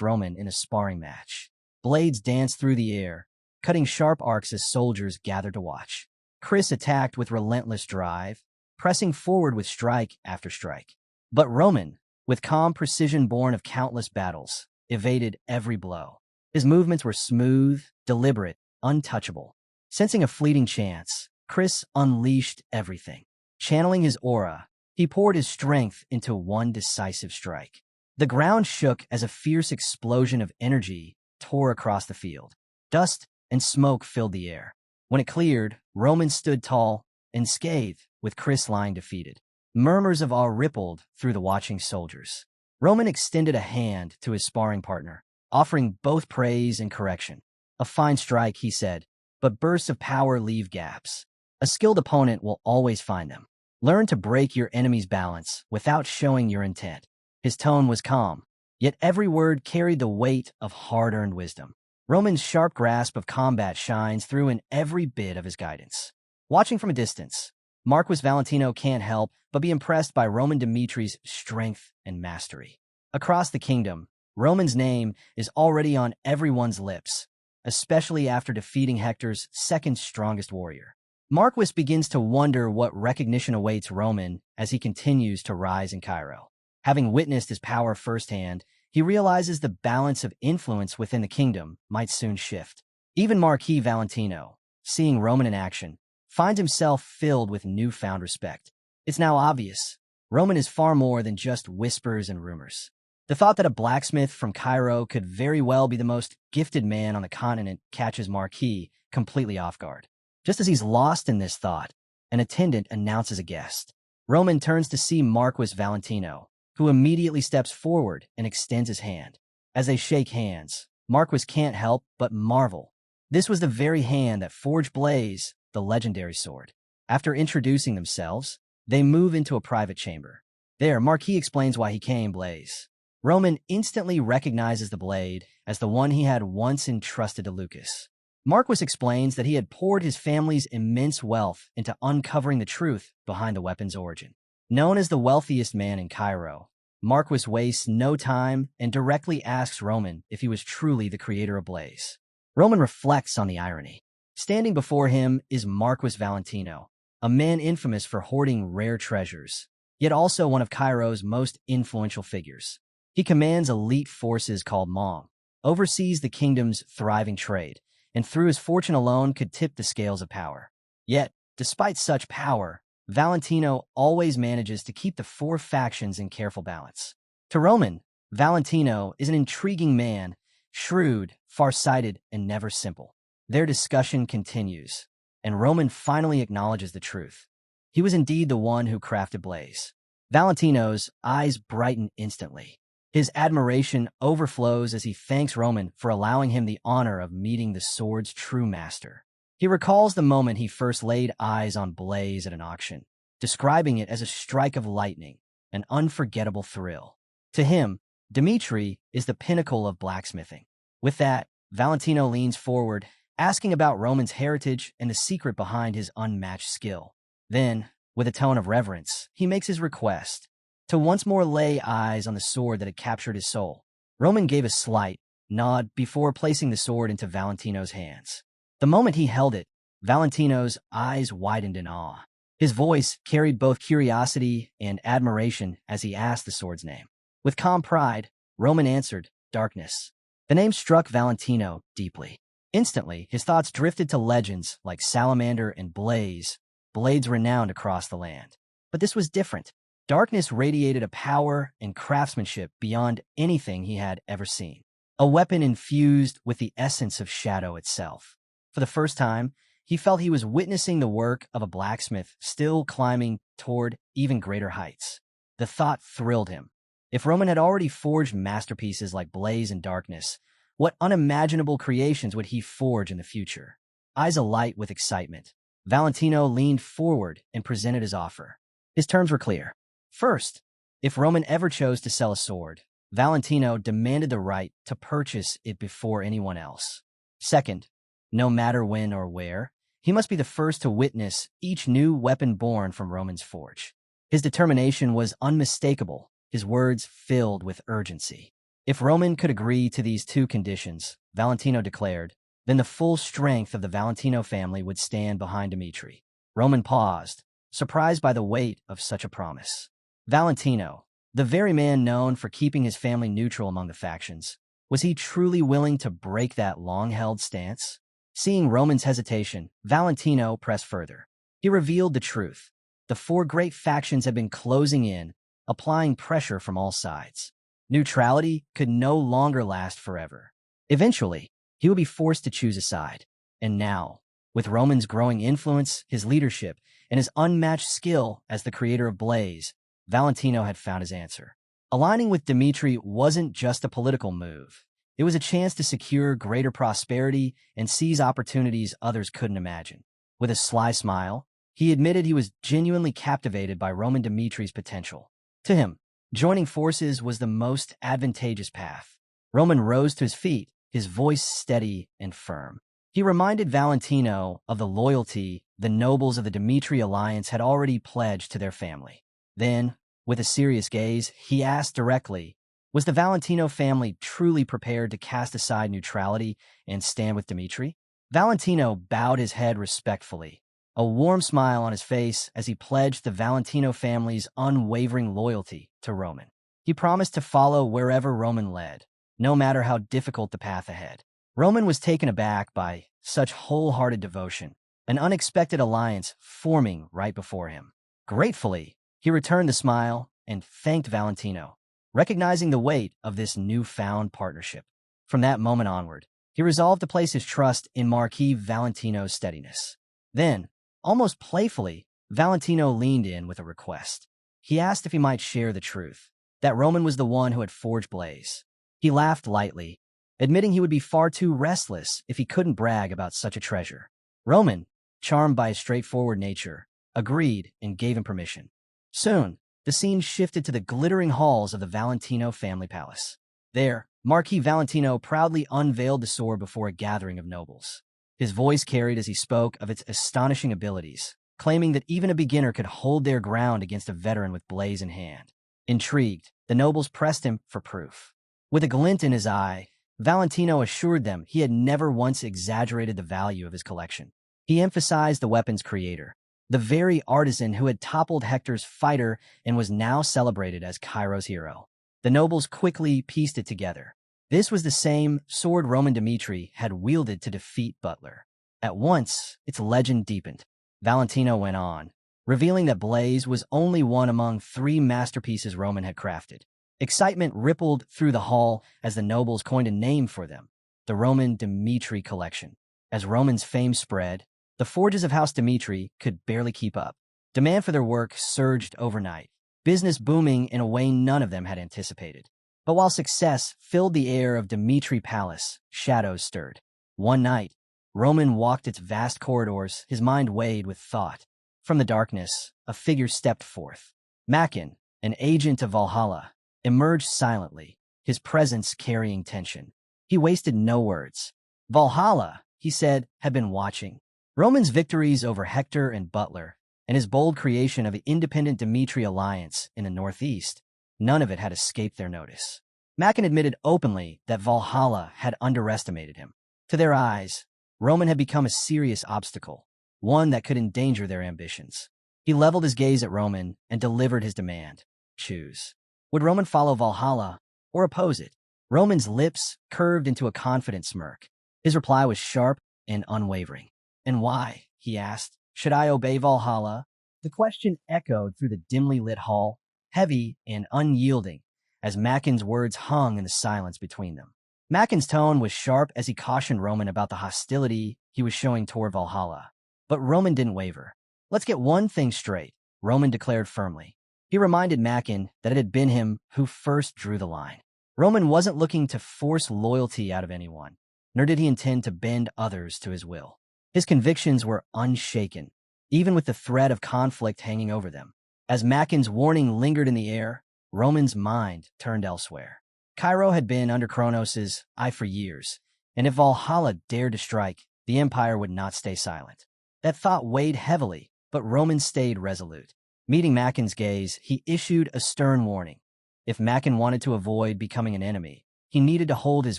Roman in a sparring match. Blades danced through the air, cutting sharp arcs as soldiers gathered to watch. Chris attacked with relentless drive, pressing forward with strike after strike. But Roman, with calm precision born of countless battles, evaded every blow. His movements were smooth, deliberate, untouchable. Sensing a fleeting chance, Chris unleashed everything. Channeling his aura, he poured his strength into one decisive strike. The ground shook as a fierce explosion of energy tore across the field. Dust and smoke filled the air. When it cleared, Roman stood tall, unscathed, with Chris lying defeated. Murmurs of awe rippled through the watching soldiers. Roman extended a hand to his sparring partner, offering both praise and correction. "A fine strike," he said, "but bursts of power leave gaps. A skilled opponent will always find them. Learn to break your enemy's balance without showing your intent." His tone was calm, yet every word carried the weight of hard-earned wisdom. Roman's sharp grasp of combat shines through in every bit of his guidance. Watching from a distance, Marquis Valentino can't help but be impressed by Roman Dimitri's strength and mastery. Across the kingdom, Roman's name is already on everyone's lips, especially after defeating Hector's second strongest warrior. Marquis begins to wonder what recognition awaits Roman as he continues to rise in Cairo. Having witnessed his power firsthand, he realizes the balance of influence within the kingdom might soon shift. Even Marquis Valentino, seeing Roman in action, finds himself filled with newfound respect. It's now obvious, Roman is far more than just whispers and rumors. The thought that a blacksmith from Cairo could very well be the most gifted man on the continent catches Marquis completely off guard. Just as he's lost in this thought, an attendant announces a guest. Roman turns to see Marquis Valentino, who immediately steps forward and extends his hand. As they shake hands, Marquis can't help but marvel. This was the very hand that forged Blaze, the legendary sword. After introducing themselves, they move into a private chamber. There, Marquis explains why he came Blaze. Roman instantly recognizes the blade as the one he had once entrusted to Lucas. Marquis explains that he had poured his family's immense wealth into uncovering the truth behind the weapon's origin. Known as the wealthiest man in Cairo, Marquis wastes no time and directly asks Roman if he was truly the creator of Blaze. Roman reflects on the irony. Standing before him is Marquis Valentino, a man infamous for hoarding rare treasures, yet also one of Cairo's most influential figures. He commands elite forces called Mong, oversees the kingdom's thriving trade, and through his fortune alone could tip the scales of power. Yet, despite such power, Valentino always manages to keep the four factions in careful balance. To Roman, Valentino is an intriguing man, shrewd, far-sighted, and never simple. Their discussion continues, and Roman finally acknowledges the truth. He was indeed the one who crafted Blaze. Valentino's eyes brighten instantly. His admiration overflows as he thanks Roman for allowing him the honor of meeting the sword's true master. He recalls the moment he first laid eyes on Blaze at an auction, describing it as a strike of lightning, an unforgettable thrill. To him, Dmitri is the pinnacle of blacksmithing. With that, Valentino leans forward, asking about Roman's heritage and the secret behind his unmatched skill. Then, with a tone of reverence, he makes his request to once more lay eyes on the sword that had captured his soul. Roman gave a slight nod before placing the sword into Valentino's hands. The moment he held it, Valentino's eyes widened in awe. His voice carried both curiosity and admiration as he asked the sword's name. With calm pride, Roman answered, "Darkness." The name struck Valentino deeply. Instantly, his thoughts drifted to legends like Salamander and Blaze, blades renowned across the land. But this was different. Darkness radiated a power and craftsmanship beyond anything he had ever seen. A weapon infused with the essence of shadow itself. For the first time, he felt he was witnessing the work of a blacksmith still climbing toward even greater heights. The thought thrilled him. If Roman had already forged masterpieces like Blaze and Darkness, what unimaginable creations would he forge in the future? Eyes alight with excitement, Valentino leaned forward and presented his offer. His terms were clear. First, if Roman ever chose to sell a sword, Valentino demanded the right to purchase it before anyone else. Second, no matter when or where, he must be the first to witness each new weapon born from Roman's forge. His determination was unmistakable, his words filled with urgency. If Roman could agree to these two conditions, Valentino declared, then the full strength of the Valentino family would stand behind Dmitri. Roman paused, surprised by the weight of such a promise. Valentino, the very man known for keeping his family neutral among the factions, was he truly willing to break that long-held stance? Seeing Roman's hesitation, Valentino pressed further. He revealed the truth. The four great factions had been closing in, applying pressure from all sides. Neutrality could no longer last forever. Eventually, he would be forced to choose a side. And now, with Roman's growing influence, his leadership, and his unmatched skill as the creator of Blaze, Valentino had found his answer. Aligning with Dmitri wasn't just a political move. It was a chance to secure greater prosperity and seize opportunities others couldn't imagine. With a sly smile, he admitted he was genuinely captivated by Roman Dmitri's potential. To him, joining forces was the most advantageous path. Roman rose to his feet, his voice steady and firm. He reminded Valentino of the loyalty the nobles of the Dmitri alliance had already pledged to their family. Then, with a serious gaze, he asked directly, was the Valentino family truly prepared to cast aside neutrality and stand with Dmitri? Valentino bowed his head respectfully, a warm smile on his face as he pledged the Valentino family's unwavering loyalty to Roman. He promised to follow wherever Roman led, no matter how difficult the path ahead. Roman was taken aback by such wholehearted devotion, an unexpected alliance forming right before him. Gratefully, he returned the smile and thanked Valentino, recognizing the weight of this newfound partnership. From that moment onward, he resolved to place his trust in Marquis Valentino's steadiness. Then, almost playfully, Valentino leaned in with a request. He asked if he might share the truth, that Roman was the one who had forged Blaze. He laughed lightly, admitting he would be far too restless if he couldn't brag about such a treasure. Roman, charmed by his straightforward nature, agreed and gave him permission. Soon, the scene shifted to the glittering halls of the Valentino family palace. There, Marquis Valentino proudly unveiled the sword before a gathering of nobles. His voice carried as he spoke of its astonishing abilities, claiming that even a beginner could hold their ground against a veteran with Blaze in hand. Intrigued, the nobles pressed him for proof. With a glint in his eye, Valentino assured them he had never once exaggerated the value of his collection. He emphasized the weapon's creator, the very artisan who had toppled Hector's fighter and was now celebrated as Cairo's hero. The nobles quickly pieced it together. This was the same sword Roman Dmitri had wielded to defeat Butler. At once, its legend deepened. Valentino went on, revealing that Blaze was only one among 3 masterpieces Roman had crafted. Excitement rippled through the hall as the nobles coined a name for them, the Roman Dmitri collection. As Roman's fame spread, the forges of House Dmitri could barely keep up. Demand for their work surged overnight, business booming in a way none of them had anticipated. But while success filled the air of Dmitri Palace, shadows stirred. One night, Roman walked its vast corridors, his mind weighed with thought. From the darkness, a figure stepped forth. Makin, an agent of Valhalla, emerged silently, his presence carrying tension. He wasted no words. Valhalla, he said, had been watching. Roman's victories over Hector and Butler, and his bold creation of the independent Dmitri alliance in the northeast, none of it had escaped their notice. Makin admitted openly that Valhalla had underestimated him. To their eyes, Roman had become a serious obstacle, one that could endanger their ambitions. He leveled his gaze at Roman and delivered his demand. Choose. Would Roman follow Valhalla or oppose it? Roman's lips curved into a confident smirk. His reply was sharp and unwavering. And why? He asked. Should I obey Valhalla? The question echoed through the dimly lit hall, heavy and unyielding, as Macken's words hung in the silence between them. Macken's tone was sharp as he cautioned Roman about the hostility he was showing toward Valhalla. But Roman didn't waver. Let's get one thing straight, Roman declared firmly. He reminded Macken that it had been him who first drew the line. Roman wasn't looking to force loyalty out of anyone, nor did he intend to bend others to his will. His convictions were unshaken, even with the threat of conflict hanging over them. As Macken's warning lingered in the air, Roman's mind turned elsewhere. Cairo had been under Kronos' eye for years, and if Valhalla dared to strike, the Empire would not stay silent. That thought weighed heavily, but Roman stayed resolute. Meeting Macken's gaze, he issued a stern warning. If Macken wanted to avoid becoming an enemy, he needed to hold his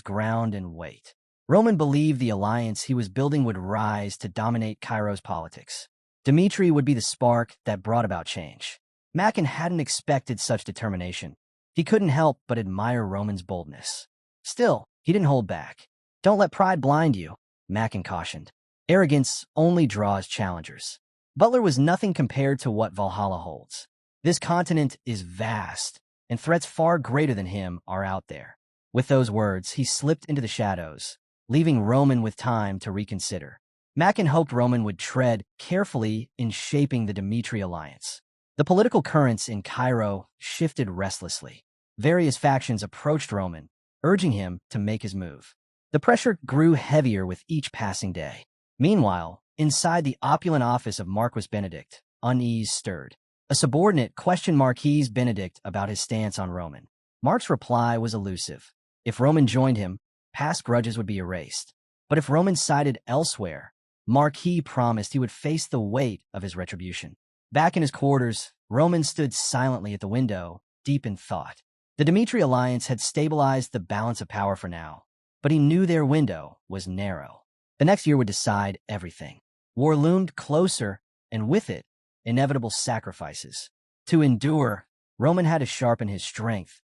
ground and wait. Roman believed the alliance he was building would rise to dominate Cairo's politics. Dmitri would be the spark that brought about change. Macken hadn't expected such determination. He couldn't help but admire Roman's boldness. Still, he didn't hold back. Don't let pride blind you, Macken cautioned. Arrogance only draws challengers. Butler was nothing compared to what Valhalla holds. This continent is vast, and threats far greater than him are out there. With those words, he slipped into the shadows, leaving Roman with time to reconsider. Macken hoped Roman would tread carefully in shaping the Dmitri alliance. The political currents in Cairo shifted restlessly. Various factions approached Roman, urging him to make his move. The pressure grew heavier with each passing day. Meanwhile, inside the opulent office of Marquis Benedict, unease stirred. A subordinate questioned Marquis Benedict about his stance on Roman. Mark's reply was elusive. If Roman joined him, past grudges would be erased. But if Roman sided elsewhere, Marquis promised he would face the weight of his retribution. Back in his quarters, Roman stood silently at the window, deep in thought. The Dmitri alliance had stabilized the balance of power for now, but he knew their window was narrow. The next year would decide everything. War loomed closer, and with it, inevitable sacrifices. To endure, Roman had to sharpen his strength,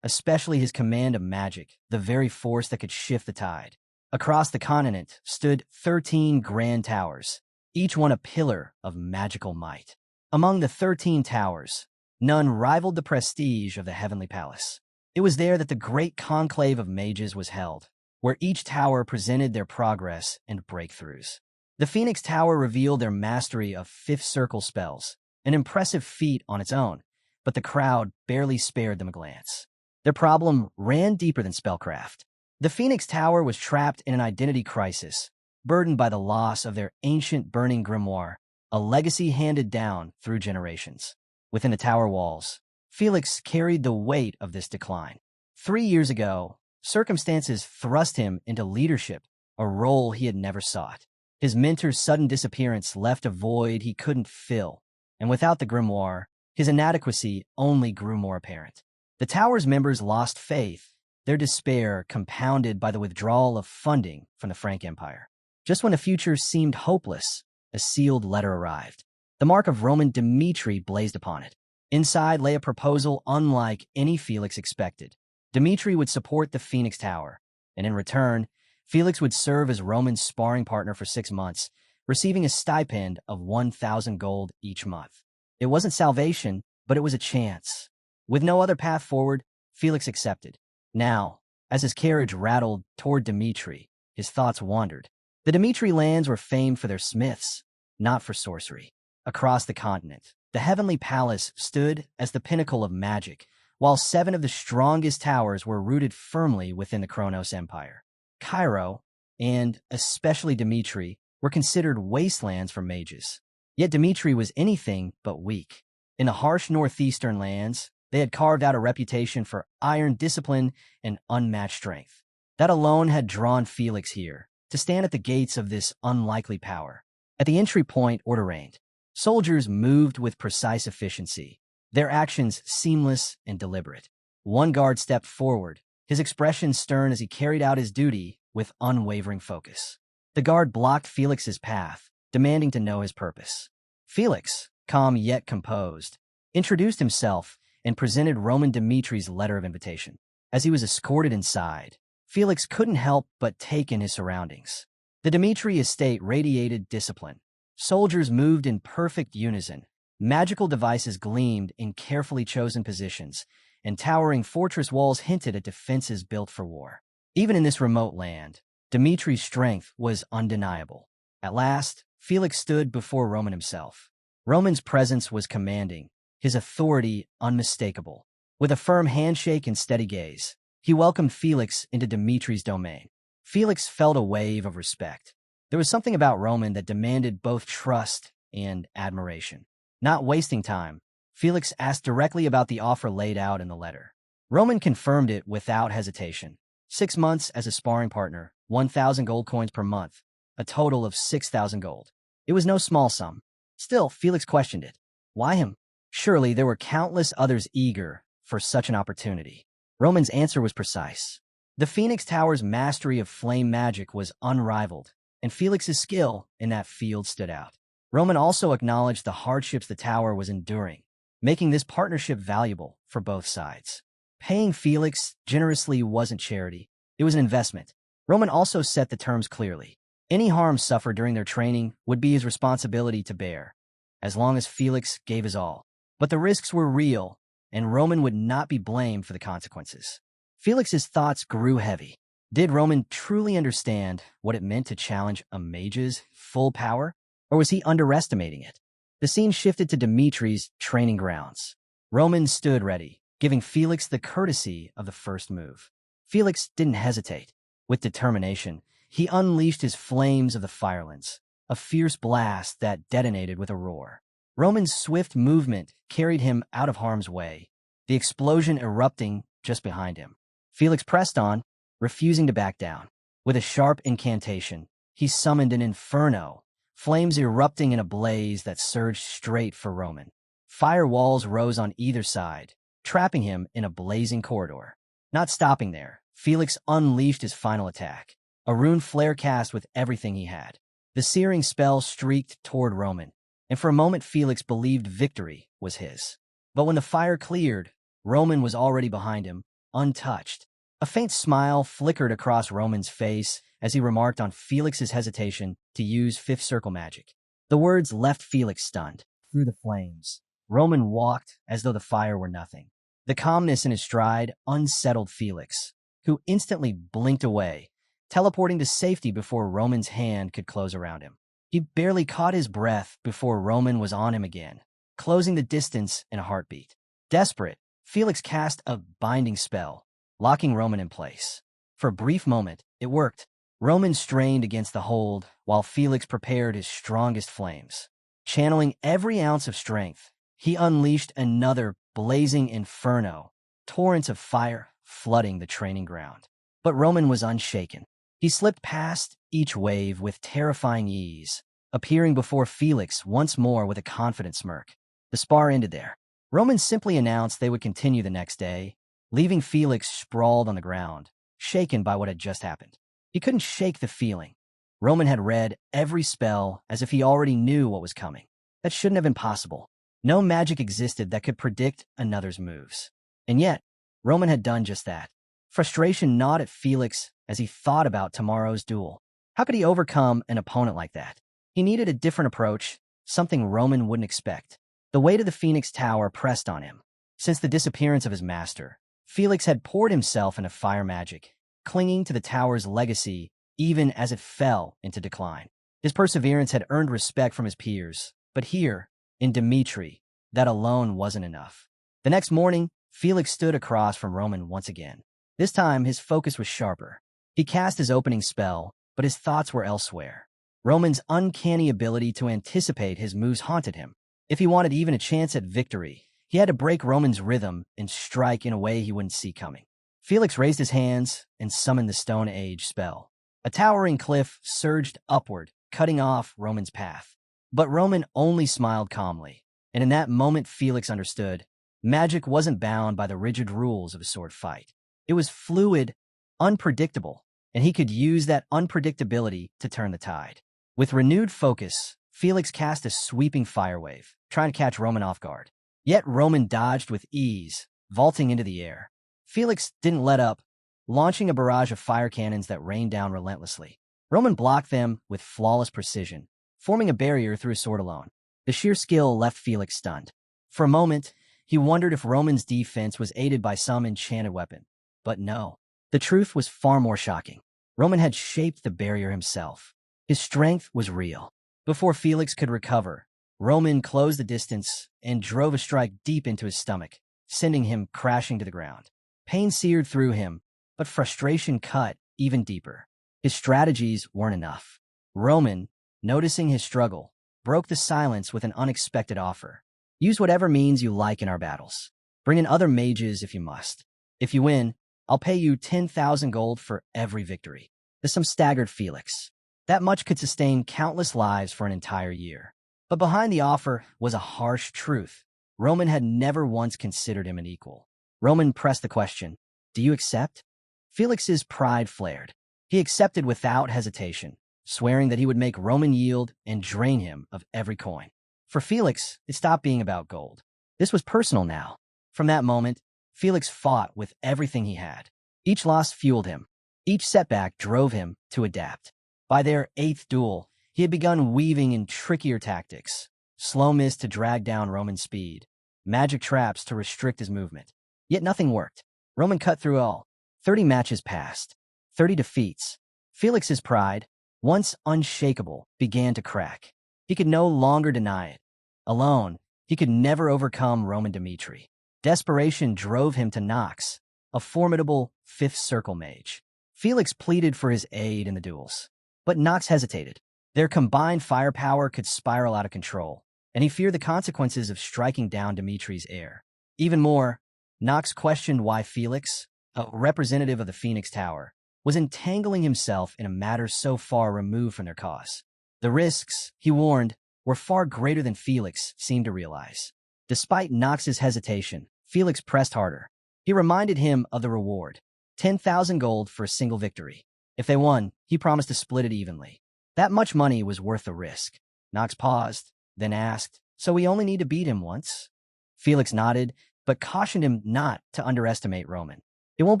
especially his command of magic, the very force that could shift the tide. Across the continent stood 13 grand towers, each one a pillar of magical might. Among the 13 towers, none rivaled the prestige of the Heavenly Palace. It was there that the great conclave of mages was held, where each tower presented their progress and breakthroughs. The Phoenix Tower revealed their mastery of fifth circle spells, an impressive feat on its own, but the crowd barely spared them a glance. Their problem ran deeper than spellcraft. The Phoenix Tower was trapped in an identity crisis, burdened by the loss of their ancient burning grimoire, a legacy handed down through generations. Within the tower walls, Felix carried the weight of this decline. 3 years ago, circumstances thrust him into leadership, a role he had never sought. His mentor's sudden disappearance left a void he couldn't fill, and without the grimoire, his inadequacy only grew more apparent. The tower's members lost faith, their despair compounded by the withdrawal of funding from the Frank Empire. Just when the future seemed hopeless, a sealed letter arrived. The mark of Roman Dmitri blazed upon it. Inside lay a proposal unlike any Felix expected. Dmitri would support the Phoenix Tower, and in return, Felix would serve as Roman's sparring partner for 6 months, receiving a stipend of 1,000 gold each month. It wasn't salvation, but it was a chance. With no other path forward, Felix accepted. Now, as his carriage rattled toward Dmitri, his thoughts wandered. The Dmitri lands were famed for their smiths, not for sorcery. Across the continent, the Heavenly Palace stood as the pinnacle of magic, while 7 of the strongest towers were rooted firmly within the Kronos Empire. Cairo, and especially Dmitri, were considered wastelands for mages. Yet Dmitri was anything but weak. In the harsh northeastern lands, they had carved out a reputation for iron discipline and unmatched strength. That alone had drawn Felix here, to stand at the gates of this unlikely power. At the entry point, order reigned. Soldiers moved with precise efficiency, their actions seamless and deliberate. One guard stepped forward, his expression stern as he carried out his duty with unwavering focus. The guard blocked Felix's path, demanding to know his purpose. Felix, calm yet composed, introduced himself and presented Roman Dmitri's letter of invitation. As he was escorted inside, Felix couldn't help but take in his surroundings. The Dmitri estate radiated discipline. Soldiers moved in perfect unison. Magical devices gleamed in carefully chosen positions, and towering fortress walls hinted at defenses built for war. Even in this remote land, Dimitri's strength was undeniable. At last, Felix stood before Roman himself. Roman's presence was commanding, his authority unmistakable. With a firm handshake and steady gaze, he welcomed Felix into Dimitri's domain. Felix felt a wave of respect. There was something about Roman that demanded both trust and admiration. Not wasting time, Felix asked directly about the offer laid out in the letter. Roman confirmed it without hesitation. 6 months as a sparring partner, 1,000 gold coins per month, a total of 6,000 gold. It was no small sum. Still, Felix questioned it. Why him? Surely there were countless others eager for such an opportunity. Roman's answer was precise. The Phoenix Tower's mastery of flame magic was unrivaled, and Felix's skill in that field stood out. Roman also acknowledged the hardships the tower was enduring, making this partnership valuable for both sides. Paying Felix generously wasn't charity, it was an investment. Roman also set the terms clearly. Any harm suffered during their training would be his responsibility to bear, as long as Felix gave his all. But the risks were real, and Roman would not be blamed for the consequences. Felix's thoughts grew heavy. Did Roman truly understand what it meant to challenge a mage's full power, or was he underestimating it? The scene shifted to Dimitri's training grounds. Roman stood ready, giving Felix the courtesy of the first move. Felix didn't hesitate. With determination, he unleashed his flames of the firelands, a fierce blast that detonated with a roar. Roman's swift movement carried him out of harm's way, the explosion erupting just behind him. Felix pressed on, refusing to back down. With a sharp incantation, he summoned an inferno, flames erupting in a blaze that surged straight for Roman. Fire walls rose on either side, trapping him in a blazing corridor. Not stopping there, Felix unleashed his final attack, a rune flare cast with everything he had. The searing spell streaked toward Roman, and for a moment Felix believed victory was his. But when the fire cleared, Roman was already behind him, untouched. A faint smile flickered across Roman's face as he remarked on Felix's hesitation to use fifth circle magic. The words left Felix stunned. Through the flames, Roman walked as though the fire were nothing. The calmness in his stride unsettled Felix, who instantly blinked away, teleporting to safety before Roman's hand could close around him. He barely caught his breath before Roman was on him again, closing the distance in a heartbeat. Desperate, Felix cast a binding spell, locking Roman in place. For a brief moment, it worked. Roman strained against the hold while Felix prepared his strongest flames. Channeling every ounce of strength, he unleashed another blazing inferno, torrents of fire flooding the training ground. But Roman was unshaken. He slipped past each wave with terrifying ease, appearing before Felix once more with a confident smirk. The spar ended there. Roman simply announced they would continue the next day, leaving Felix sprawled on the ground, shaken by what had just happened. He couldn't shake the feeling. Roman had read every spell as if he already knew what was coming. That shouldn't have been possible. No magic existed that could predict another's moves. And yet, Roman had done just that. Frustration gnawed at Felix as he thought about tomorrow's duel. How could he overcome an opponent like that? He needed a different approach, something Roman wouldn't expect. The weight of the Phoenix Tower pressed on him. Since the disappearance of his master, Felix had poured himself into fire magic, clinging to the tower's legacy even as it fell into decline. His perseverance had earned respect from his peers, but here, in Dimitri, that alone wasn't enough. The next morning, Felix stood across from Roman once again. This time, his focus was sharper. He cast his opening spell, but his thoughts were elsewhere. Roman's uncanny ability to anticipate his moves haunted him. If he wanted even a chance at victory, he had to break Roman's rhythm and strike in a way he wouldn't see coming. Felix raised his hands and summoned the Stone Age spell. A towering cliff surged upward, cutting off Roman's path. But Roman only smiled calmly, and in that moment Felix understood. Magic wasn't bound by the rigid rules of a sword fight. It was fluid, unpredictable, and he could use that unpredictability to turn the tide. With renewed focus, Felix cast a sweeping fire wave, trying to catch Roman off guard. Yet Roman dodged with ease, vaulting into the air. Felix didn't let up, launching a barrage of fire cannons that rained down relentlessly. Roman blocked them with flawless precision, forming a barrier through his sword alone. The sheer skill left Felix stunned. For a moment, he wondered if Roman's defense was aided by some enchanted weapon. But no. The truth was far more shocking. Roman had shaped the barrier himself. His strength was real. Before Felix could recover, Roman closed the distance and drove a strike deep into his stomach, sending him crashing to the ground. Pain seared through him, but frustration cut even deeper. His strategies weren't enough. Roman, noticing his struggle, broke the silence with an unexpected offer. Use whatever means you like in our battles. Bring in other mages if you must. If you win, I'll pay you 10,000 gold for every victory. The sum staggered Felix. That much could sustain countless lives for an entire year. But behind the offer was a harsh truth. Roman had never once considered him an equal. Roman pressed the question, "Do you accept?" Felix's pride flared. He accepted without hesitation, swearing that he would make Roman yield and drain him of every coin. For Felix, it stopped being about gold. This was personal now. From that moment, Felix fought with everything he had. Each loss fueled him. Each setback drove him to adapt. By their 8th duel, he had begun weaving in trickier tactics. Slow miss to drag down Roman's speed. Magic traps to restrict his movement. Yet nothing worked. Roman cut through all. 30 matches passed. 30 defeats. Felix's pride, once unshakable, began to crack. He could no longer deny it. Alone, he could never overcome Roman Dmitri. Desperation drove him to Nox, a formidable 5th circle mage. Felix pleaded for his aid in the duels. But Nox hesitated. Their combined firepower could spiral out of control, and he feared the consequences of striking down Dimitri's heir. Even more, Nox questioned why Felix, a representative of the Phoenix Tower, was entangling himself in a matter so far removed from their cause. The risks, he warned, were far greater than Felix seemed to realize. Despite Nox's hesitation, Felix pressed harder. He reminded him of the reward, 10,000 gold for a single victory. If they won, he promised to split it evenly. That much money was worth the risk. Nox paused, then asked, "So we only need to beat him once?" Felix nodded, but cautioned him not to underestimate Roman. "It won't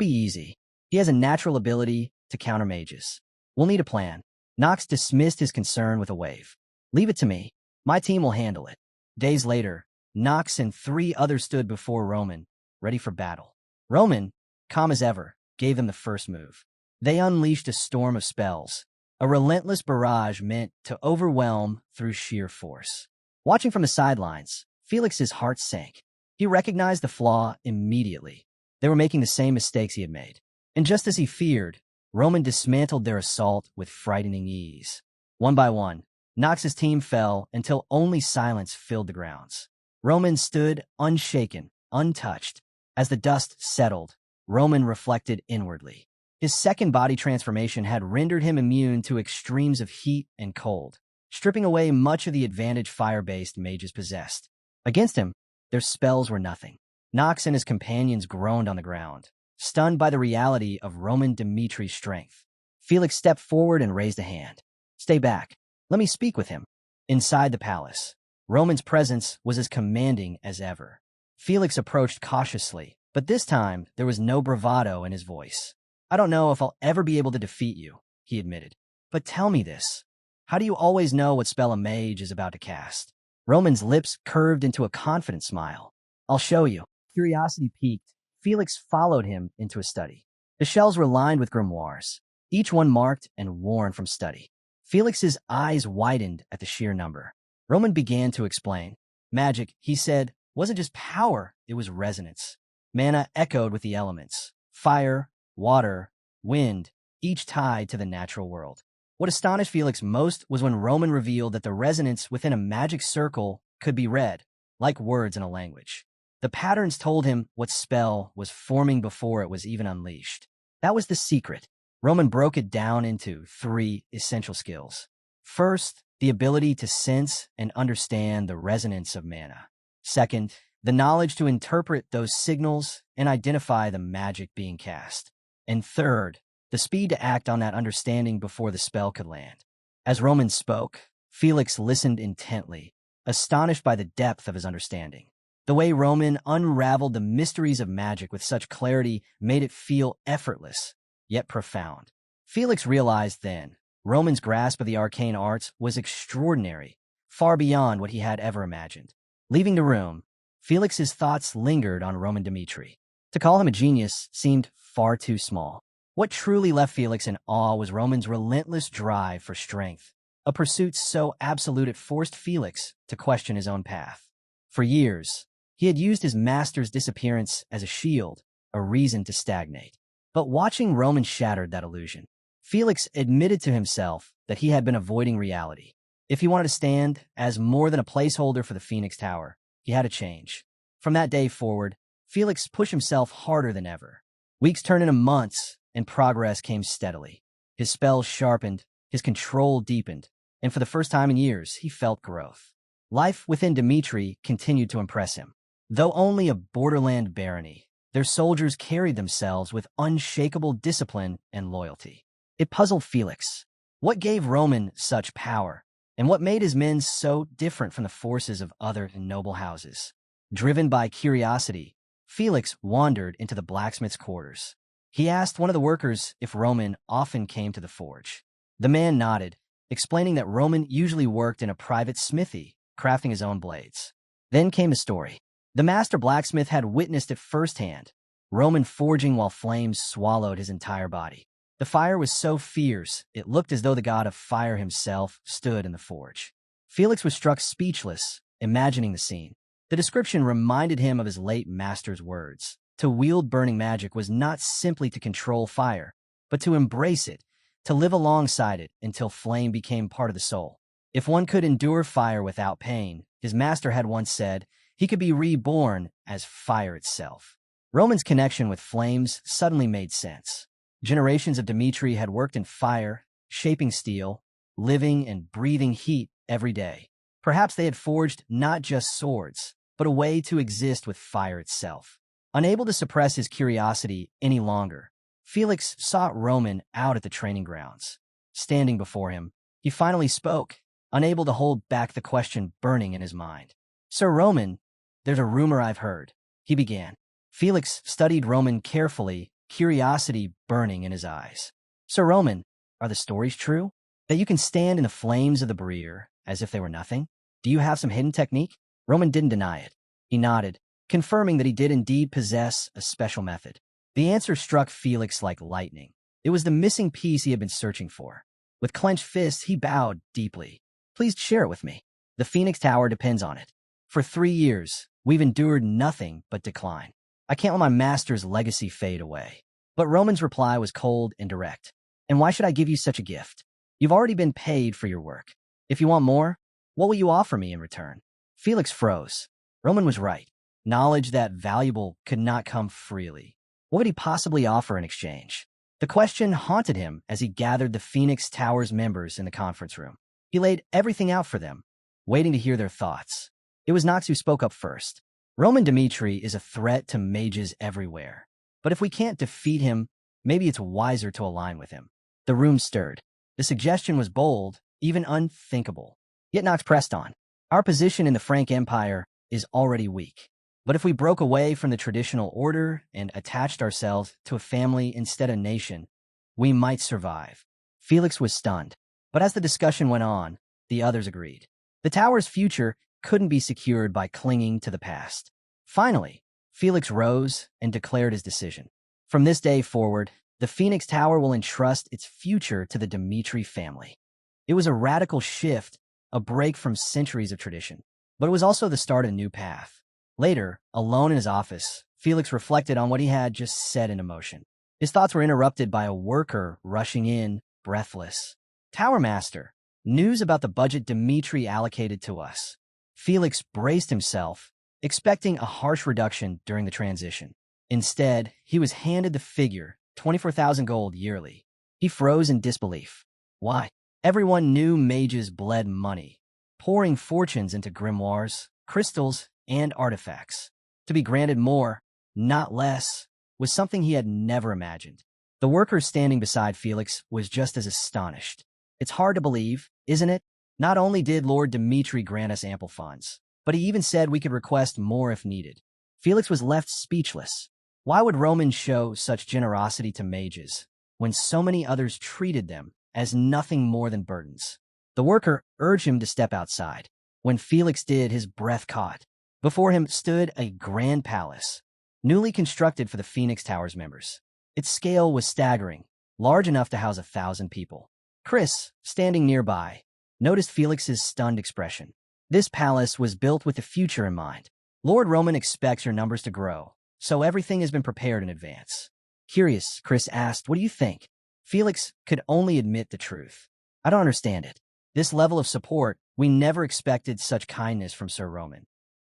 be easy. He has a natural ability to counter mages. We'll need a plan." Nox dismissed his concern with a wave. "Leave it to me. My team will handle it." Days later, Nox and 3 others stood before Roman, ready for battle. Roman, calm as ever, gave them the first move. They unleashed a storm of spells, a relentless barrage meant to overwhelm through sheer force. Watching from the sidelines, Felix's heart sank. He recognized the flaw immediately. They were making the same mistakes he had made. And just as he feared, Roman dismantled their assault with frightening ease. One by one, Nox's team fell until only silence filled the grounds. Roman stood unshaken, untouched. As the dust settled, Roman reflected inwardly. His second body transformation had rendered him immune to extremes of heat and cold, stripping away much of the advantage fire-based mages possessed. Against him, their spells were nothing. Nox and his companions groaned on the ground, stunned by the reality of Roman Dimitri's strength. Felix stepped forward and raised a hand. "Stay back. Let me speak with him." Inside the palace, Roman's presence was as commanding as ever. Felix approached cautiously, but this time there was no bravado in his voice. "I don't know if I'll ever be able to defeat you," he admitted. "But tell me this. How do you always know what spell a mage is about to cast?" Roman's lips curved into a confident smile. "I'll show you." Curiosity piqued, Felix followed him into a study. The shelves were lined with grimoires, each one marked and worn from study. Felix's eyes widened at the sheer number. Roman began to explain. Magic, he said, wasn't just power, it was resonance. Mana echoed with the elements. Fire, water, wind, each tied to the natural world. What astonished Felix most was when Roman revealed that the resonance within a magic circle could be read, like words in a language. The patterns told him what spell was forming before it was even unleashed. That was the secret. Roman broke it down into 3 essential skills. First, the ability to sense and understand the resonance of mana. Second, the knowledge to interpret those signals and identify the magic being cast. And third, the speed to act on that understanding before the spell could land. As Roman spoke, Felix listened intently, astonished by the depth of his understanding. The way Roman unraveled the mysteries of magic with such clarity made it feel effortless, yet profound. Felix realized then, Roman's grasp of the arcane arts was extraordinary, far beyond what he had ever imagined. Leaving the room, Felix's thoughts lingered on Roman Dmitri. To call him a genius seemed far too small. What truly left Felix in awe was Roman's relentless drive for strength, a pursuit so absolute it forced Felix to question his own path. For years, he had used his master's disappearance as a shield, a reason to stagnate. But watching Roman shattered that illusion, Felix admitted to himself that he had been avoiding reality. If he wanted to stand as more than a placeholder for the Phoenix Tower, he had to change. From that day forward, Felix pushed himself harder than ever. Weeks turned into months, and progress came steadily. His spells sharpened, his control deepened, and for the first time in years, he felt growth. Life within Dmitri continued to impress him. Though only a borderland barony, their soldiers carried themselves with unshakable discipline and loyalty. It puzzled Felix. What gave Roman such power, and what made his men so different from the forces of other noble houses? Driven by curiosity, Felix wandered into the blacksmith's quarters. He asked one of the workers if Roman often came to the forge. The man nodded, explaining that Roman usually worked in a private smithy, crafting his own blades. Then came the story. The master blacksmith had witnessed it firsthand, Roman forging while flames swallowed his entire body. The fire was so fierce, it looked as though the god of fire himself stood in the forge. Felix was struck speechless, imagining the scene. The description reminded him of his late master's words. To wield burning magic was not simply to control fire, but to embrace it, to live alongside it until flame became part of the soul. If one could endure fire without pain, his master had once said, he could be reborn as fire itself. Roman's connection with flames suddenly made sense. Generations of Dmitri had worked in fire, shaping steel, living and breathing heat every day. Perhaps they had forged not just swords, but a way to exist with fire itself. Unable to suppress his curiosity any longer, Felix sought Roman out at the training grounds. Standing before him, he finally spoke, unable to hold back the question burning in his mind. "Sir Roman, there's a rumor I've heard," he began. Felix studied Roman carefully, curiosity burning in his eyes. "Sir Roman, are the stories true? That you can stand in the flames of the brier as if they were nothing? Do you have some hidden technique?" Roman didn't deny it. He nodded, confirming that he did indeed possess a special method. The answer struck Felix like lightning. It was the missing piece he had been searching for. With clenched fists, he bowed deeply. "Please share it with me. The Phoenix Tower depends on it. For 3 years, we've endured nothing but decline. I can't let my master's legacy fade away." But Roman's reply was cold and direct. "And why should I give you such a gift? You've already been paid for your work. If you want more, what will you offer me in return?" Felix froze. Roman was right. Knowledge that valuable could not come freely. What would he possibly offer in exchange? The question haunted him as he gathered the Phoenix Tower's members in the conference room. He laid everything out for them, waiting to hear their thoughts. It was Nox who spoke up first. "Roman Dmitri is a threat to mages everywhere. But if we can't defeat him, maybe it's wiser to align with him." The room stirred. The suggestion was bold, even unthinkable. Yet Nox pressed on. "Our position in the Frank Empire is already weak. But if we broke away from the traditional order and attached ourselves to a family instead of a nation, we might survive." Felix was stunned. But as the discussion went on, the others agreed. The tower's future couldn't be secured by clinging to the past. Finally, Felix rose and declared his decision. From this day forward, the Phoenix Tower will entrust its future to the Dmitri family. It was a radical shift, a break from centuries of tradition, but it was also the start of a new path. Later, alone in his office, Felix reflected on what he had just set in motion. His thoughts were interrupted by a worker rushing in, breathless. "Tower Master, news about the budget Dmitri allocated to us." Felix braced himself, expecting a harsh reduction during the transition. Instead, he was handed the figure, 24,000 gold yearly. He froze in disbelief. Why? Everyone knew mages bled money, pouring fortunes into grimoires, crystals, and artifacts. To be granted more, not less, was something he had never imagined. The worker standing beside Felix was just as astonished. "It's hard to believe, isn't it? Not only did Lord Dmitri grant us ample funds, but he even said we could request more if needed." Felix was left speechless. Why would Romans show such generosity to mages when so many others treated them as nothing more than burdens. The worker urged him to step outside. When Felix did, his breath caught. Before him stood a grand palace, newly constructed for the Phoenix Tower's members. Its scale was staggering, large enough to house 1,000 people. Chris, standing nearby, noticed Felix's stunned expression. This palace was built with the future in mind. Lord Roman expects your numbers to grow, so everything has been prepared in advance. Curious, Chris asked, "What do you think?" Felix could only admit the truth. "I don't understand it. This level of support, we never expected such kindness from Sir Roman."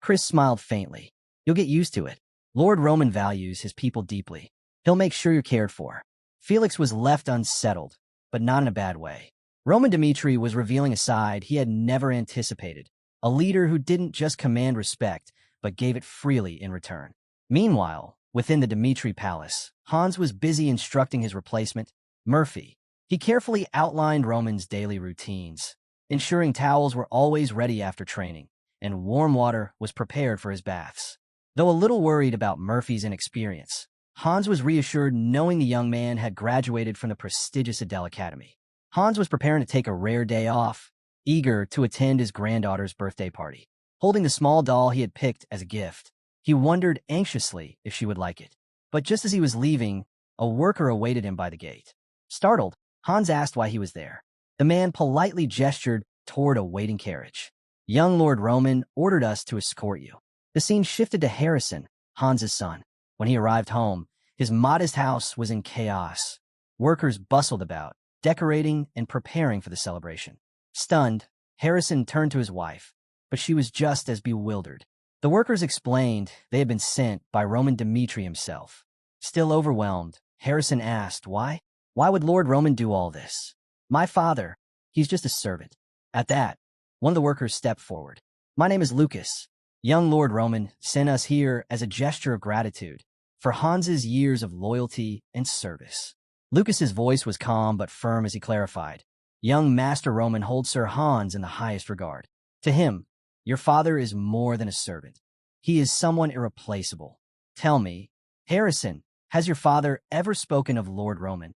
Chris smiled faintly. "You'll get used to it. Lord Roman values his people deeply. He'll make sure you're cared for." Felix was left unsettled, but not in a bad way. Roman Dmitri was revealing a side he had never anticipated, a leader who didn't just command respect, but gave it freely in return. Meanwhile, within the Dmitri palace, Hans was busy instructing his replacement, Murphy. He carefully outlined Roman's daily routines, ensuring towels were always ready after training, and warm water was prepared for his baths. Though a little worried about Murphy's inexperience, Hans was reassured knowing the young man had graduated from the prestigious Adele Academy. Hans was preparing to take a rare day off, eager to attend his granddaughter's birthday party. Holding the small doll he had picked as a gift, he wondered anxiously if she would like it. But just as he was leaving, a worker awaited him by the gate. Startled, Hans asked why he was there. The man politely gestured toward a waiting carriage. "Young Lord Roman ordered us to escort you." The scene shifted to Harrison, Hans's son. When he arrived home, his modest house was in chaos. Workers bustled about, decorating and preparing for the celebration. Stunned, Harrison turned to his wife, but she was just as bewildered. The workers explained they had been sent by Roman Dmitri himself. Still overwhelmed, Harrison asked, "Why? Why would Lord Roman do all this?" "My father, he's just a servant." At that, one of the workers stepped forward. "My name is Lucas. Young Lord Roman sent us here as a gesture of gratitude for Hans's years of loyalty and service." Lucas's voice was calm but firm as he clarified, "Young Master Roman holds Sir Hans in the highest regard. To him, your father is more than a servant. He is someone irreplaceable. Tell me, Harrison, has your father ever spoken of Lord Roman?"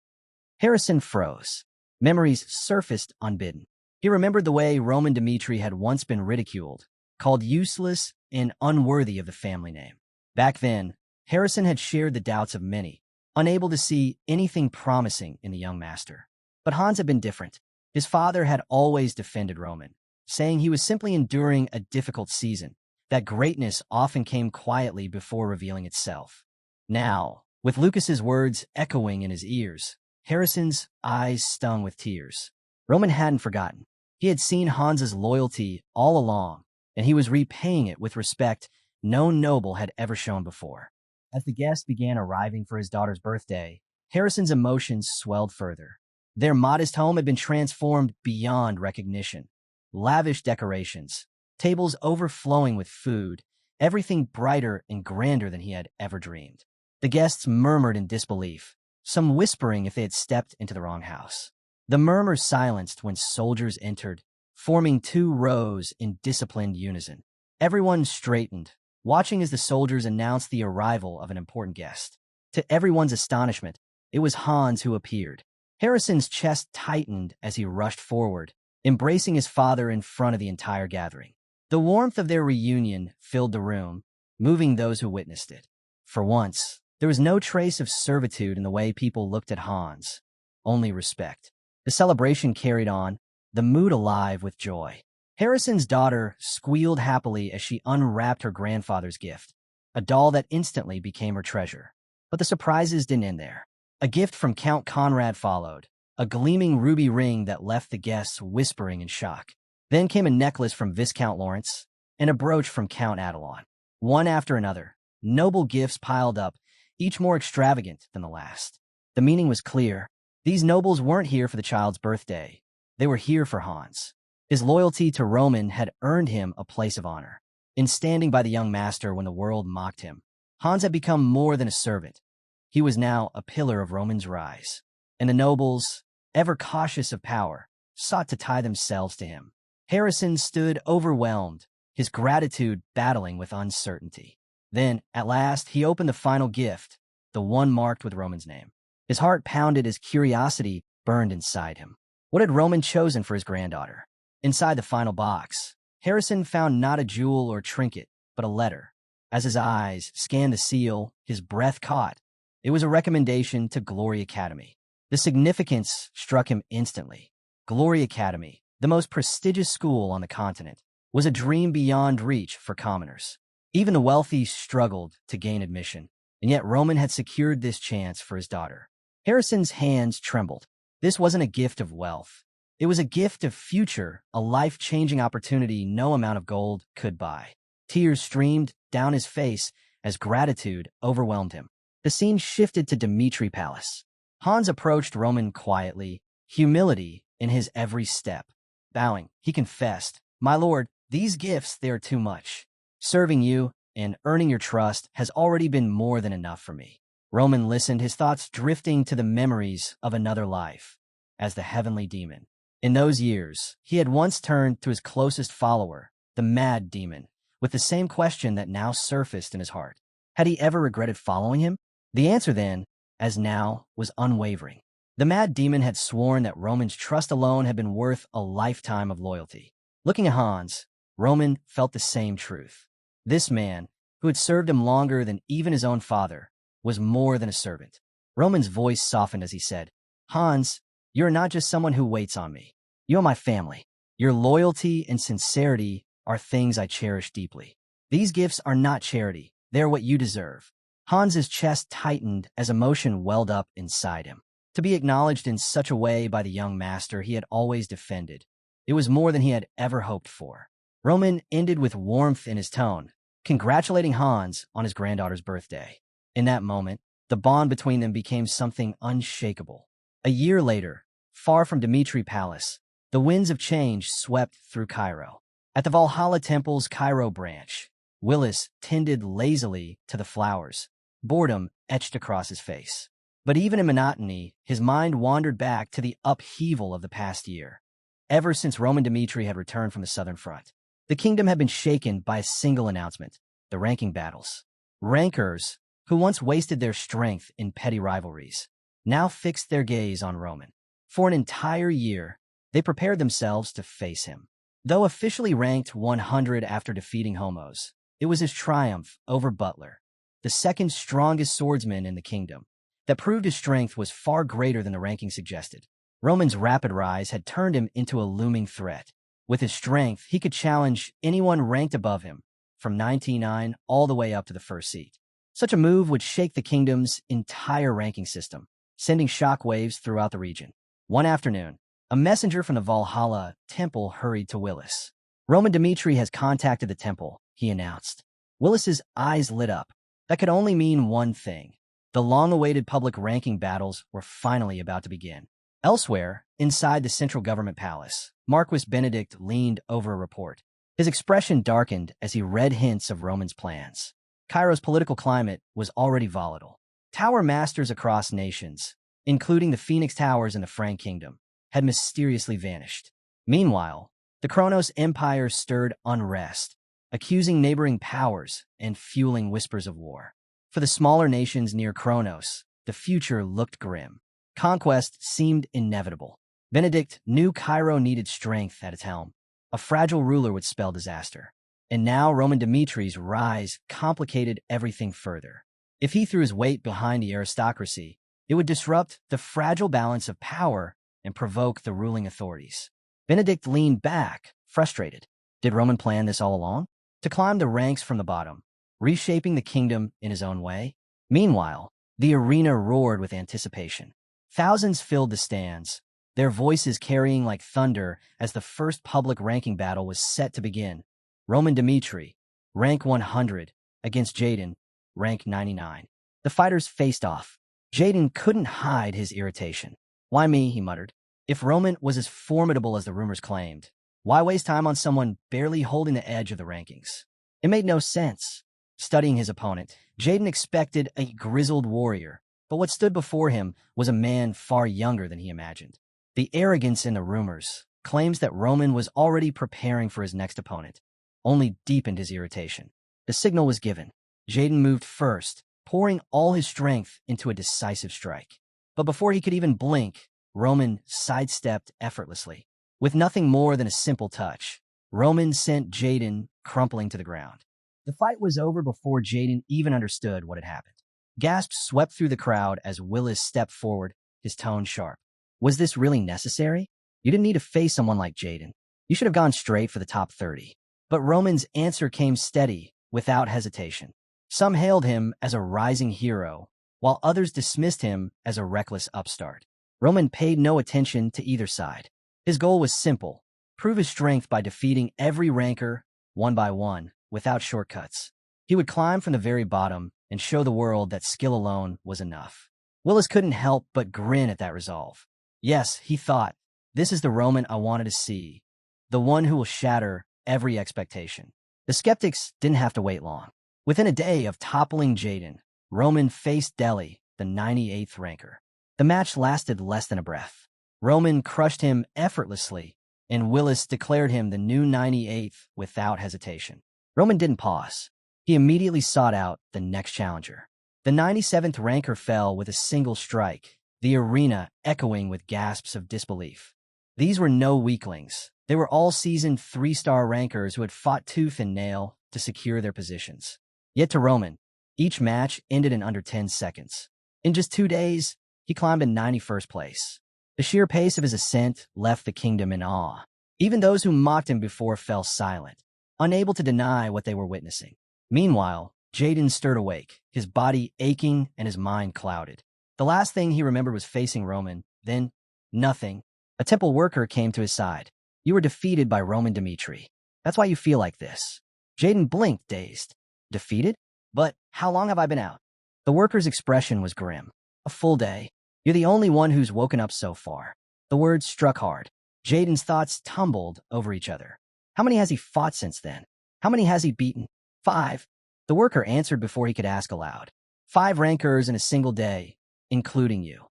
Harrison froze. Memories surfaced unbidden. He remembered the way Roman Dmitri had once been ridiculed, called useless and unworthy of the family name. Back then, Harrison had shared the doubts of many, unable to see anything promising in the young master. But Hans had been different. His father had always defended Roman, saying he was simply enduring a difficult season, that greatness often came quietly before revealing itself. Now, with Lucas's words echoing in his ears, Harrison's eyes stung with tears. Roman hadn't forgotten. He had seen Hans's loyalty all along, and he was repaying it with respect no noble had ever shown before. As the guests began arriving for his daughter's birthday, Harrison's emotions swelled further. Their modest home had been transformed beyond recognition. Lavish decorations, tables overflowing with food, everything brighter and grander than he had ever dreamed. The guests murmured in disbelief, some whispering if they had stepped into the wrong house. The murmurs silenced when soldiers entered, forming 2 rows in disciplined unison. Everyone straightened, watching as the soldiers announced the arrival of an important guest. To everyone's astonishment, it was Hans who appeared. Harrison's chest tightened as he rushed forward, embracing his father in front of the entire gathering. The warmth of their reunion filled the room, moving those who witnessed it. For once, there was no trace of servitude in the way people looked at Hans, only respect. The celebration carried on, the mood alive with joy. Harrison's daughter squealed happily as she unwrapped her grandfather's gift, a doll that instantly became her treasure. But the surprises didn't end there. A gift from Count Conrad followed, a gleaming ruby ring that left the guests whispering in shock. Then came a necklace from Viscount Lawrence and a brooch from Count Adelon. One after another, noble gifts piled up, each more extravagant than the last. The meaning was clear. These nobles weren't here for the child's birthday. They were here for Hans. His loyalty to Roman had earned him a place of honor. In standing by the young master when the world mocked him, Hans had become more than a servant. He was now a pillar of Roman's rise. And the nobles, ever cautious of power, sought to tie themselves to him. Harrison stood overwhelmed, his gratitude battling with uncertainty. Then, at last, he opened the final gift, the one marked with Roman's name. His heart pounded as curiosity burned inside him. What had Roman chosen for his granddaughter? Inside the final box, Harrison found not a jewel or trinket, but a letter. As his eyes scanned the seal, his breath caught. It was a recommendation to Glory Academy. The significance struck him instantly. Glory Academy, the most prestigious school on the continent, was a dream beyond reach for commoners. Even the wealthy struggled to gain admission, and yet Roman had secured this chance for his daughter. Harrison's hands trembled. This wasn't a gift of wealth. It was a gift of future, a life-changing opportunity no amount of gold could buy. Tears streamed down his face as gratitude overwhelmed him. The scene shifted to Dimitri Palace. Hans approached Roman quietly, humility in his every step. Bowing, he confessed, "My lord, these gifts, they are too much. Serving you and earning your trust has already been more than enough for me." Roman listened, his thoughts drifting to the memories of another life as the heavenly demon. In those years, he had once turned to his closest follower, the mad demon, with the same question that now surfaced in his heart. Had he ever regretted following him? The answer then, as now, was unwavering. The mad demon had sworn that Roman's trust alone had been worth a lifetime of loyalty. Looking at Hans, Roman felt the same truth. This man, who had served him longer than even his own father, was more than a servant. Roman's voice softened as he said, "Hans, you are not just someone who waits on me. You are my family. Your loyalty and sincerity are things I cherish deeply. These gifts are not charity. They are what you deserve." Hans's chest tightened as emotion welled up inside him. To be acknowledged in such a way by the young master he had always defended, it was more than he had ever hoped for. Roman ended with warmth in his tone, congratulating Hans on his granddaughter's birthday. In that moment, the bond between them became something unshakable. A year later, far from Dimitri Palace, the winds of change swept through Cairo. At the Valhalla Temple's Cairo branch, Willis tended lazily to the flowers, boredom etched across his face. But even in monotony, his mind wandered back to the upheaval of the past year. Ever since Roman Dimitri had returned from the Southern Front, the kingdom had been shaken by a single announcement: the ranking battles. Rankers, who once wasted their strength in petty rivalries, now fixed their gaze on Roman. For an entire year, they prepared themselves to face him. Though officially ranked 100 after defeating Homos, it was his triumph over Butler, the second strongest swordsman in the kingdom, that proved his strength was far greater than the ranking suggested. Roman's rapid rise had turned him into a looming threat. With his strength, he could challenge anyone ranked above him, from 99 all the way up to the first seat. Such a move would shake the kingdom's entire ranking system, sending shockwaves throughout the region. One afternoon, a messenger from the Valhalla temple hurried to Willis. "Roman Dimitri has contacted the temple," he announced. Willis's eyes lit up. That could only mean one thing. The long-awaited public ranking battles were finally about to begin. Elsewhere, inside the central government palace, Marquis Benedict leaned over a report. His expression darkened as he read hints of Roman's plans. Cairo's political climate was already volatile. Tower masters across nations, including the Phoenix Towers in the Frank Kingdom, had mysteriously vanished. Meanwhile, the Kronos Empire stirred unrest, accusing neighboring powers and fueling whispers of war. For the smaller nations near Kronos, the future looked grim. Conquest seemed inevitable. Benedict knew Cairo needed strength at its helm. A fragile ruler would spell disaster. And now Roman Dimitri's rise complicated everything further. If he threw his weight behind the aristocracy, it would disrupt the fragile balance of power and provoke the ruling authorities. Benedict leaned back, frustrated. Did Roman plan this all along? To climb the ranks from the bottom, reshaping the kingdom in his own way? Meanwhile, the arena roared with anticipation. Thousands filled the stands, their voices carrying like thunder as the first public ranking battle was set to begin. Roman Dimitri, rank 100, against Jaden, rank 99. The fighters faced off. Jaden couldn't hide his irritation. "Why me?" he muttered. If Roman was as formidable as the rumors claimed, why waste time on someone barely holding the edge of the rankings? It made no sense. Studying his opponent, Jaden expected a grizzled warrior, but what stood before him was a man far younger than he imagined. The arrogance in the rumors, claims that Roman was already preparing for his next opponent, only deepened his irritation. The signal was given. Jaden moved first, pouring all his strength into a decisive strike. But before he could even blink, Roman sidestepped effortlessly. With nothing more than a simple touch, Roman sent Jaden crumpling to the ground. The fight was over before Jaden even understood what had happened. Gasps swept through the crowd as Willis stepped forward, his tone sharp. Was this really necessary? You didn't need to face someone like Jaden. You should have gone straight for the top 30. But Roman's answer came steady, without hesitation. Some hailed him as a rising hero, while others dismissed him as a reckless upstart. Roman paid no attention to either side. His goal was simple: prove his strength by defeating every ranker, one by one, without shortcuts. He would climb from the very bottom and show the world that skill alone was enough. Willis couldn't help but grin at that resolve. Yes, he thought, this is the Roman I wanted to see, the one who will shatter every expectation. The skeptics didn't have to wait long. Within a day of toppling Jaden, Roman faced Delhi, the 98th ranker. The match lasted less than a breath. Roman crushed him effortlessly, and Willis declared him the new 98th without hesitation. Roman didn't pause. He immediately sought out the next challenger. The 97th ranker fell with a single strike, the arena echoing with gasps of disbelief. These were no weaklings. They were all seasoned 3-star rankers who had fought tooth and nail to secure their positions. Yet to Roman, each match ended in under 10 seconds. In just 2 days, he climbed in 91st place. The sheer pace of his ascent left the kingdom in awe. Even those who mocked him before fell silent, unable to deny what they were witnessing. Meanwhile, Jaden stirred awake, his body aching and his mind clouded. The last thing he remembered was facing Roman, then nothing. A temple worker came to his side. You were defeated by Roman Dmitri. That's why you feel like this. Jaden blinked, dazed. Defeated? But how long have I been out? The worker's expression was grim. A full day. You're the only one who's woken up so far. The words struck hard. Jaden's thoughts tumbled over each other. How many has he fought since then? How many has he beaten? 5. The worker answered before he could ask aloud. 5 rankers in a single day, including you.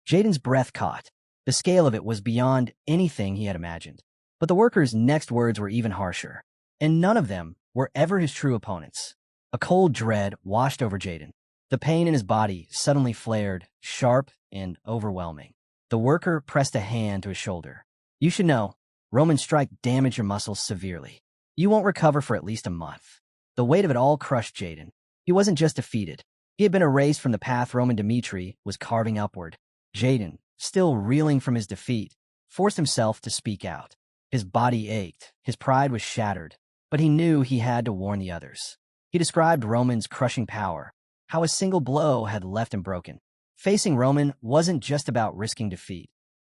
Jaden's breath caught. The scale of it was beyond anything he had imagined. But the worker's next words were even harsher. And none of them were ever his true opponents. A cold dread washed over Jaden. The pain in his body suddenly flared, sharp and overwhelming. The worker pressed a hand to his shoulder. You should know, Roman strike damaged your muscles severely. You won't recover for at least a month. The weight of it all crushed Jaden. He wasn't just defeated. He had been erased from the path Roman Dmitri was carving upward. Jaden, still reeling from his defeat, forced himself to speak out. His body ached, his pride was shattered, but he knew he had to warn the others. He described Roman's crushing power, how a single blow had left him broken. Facing Roman wasn't just about risking defeat.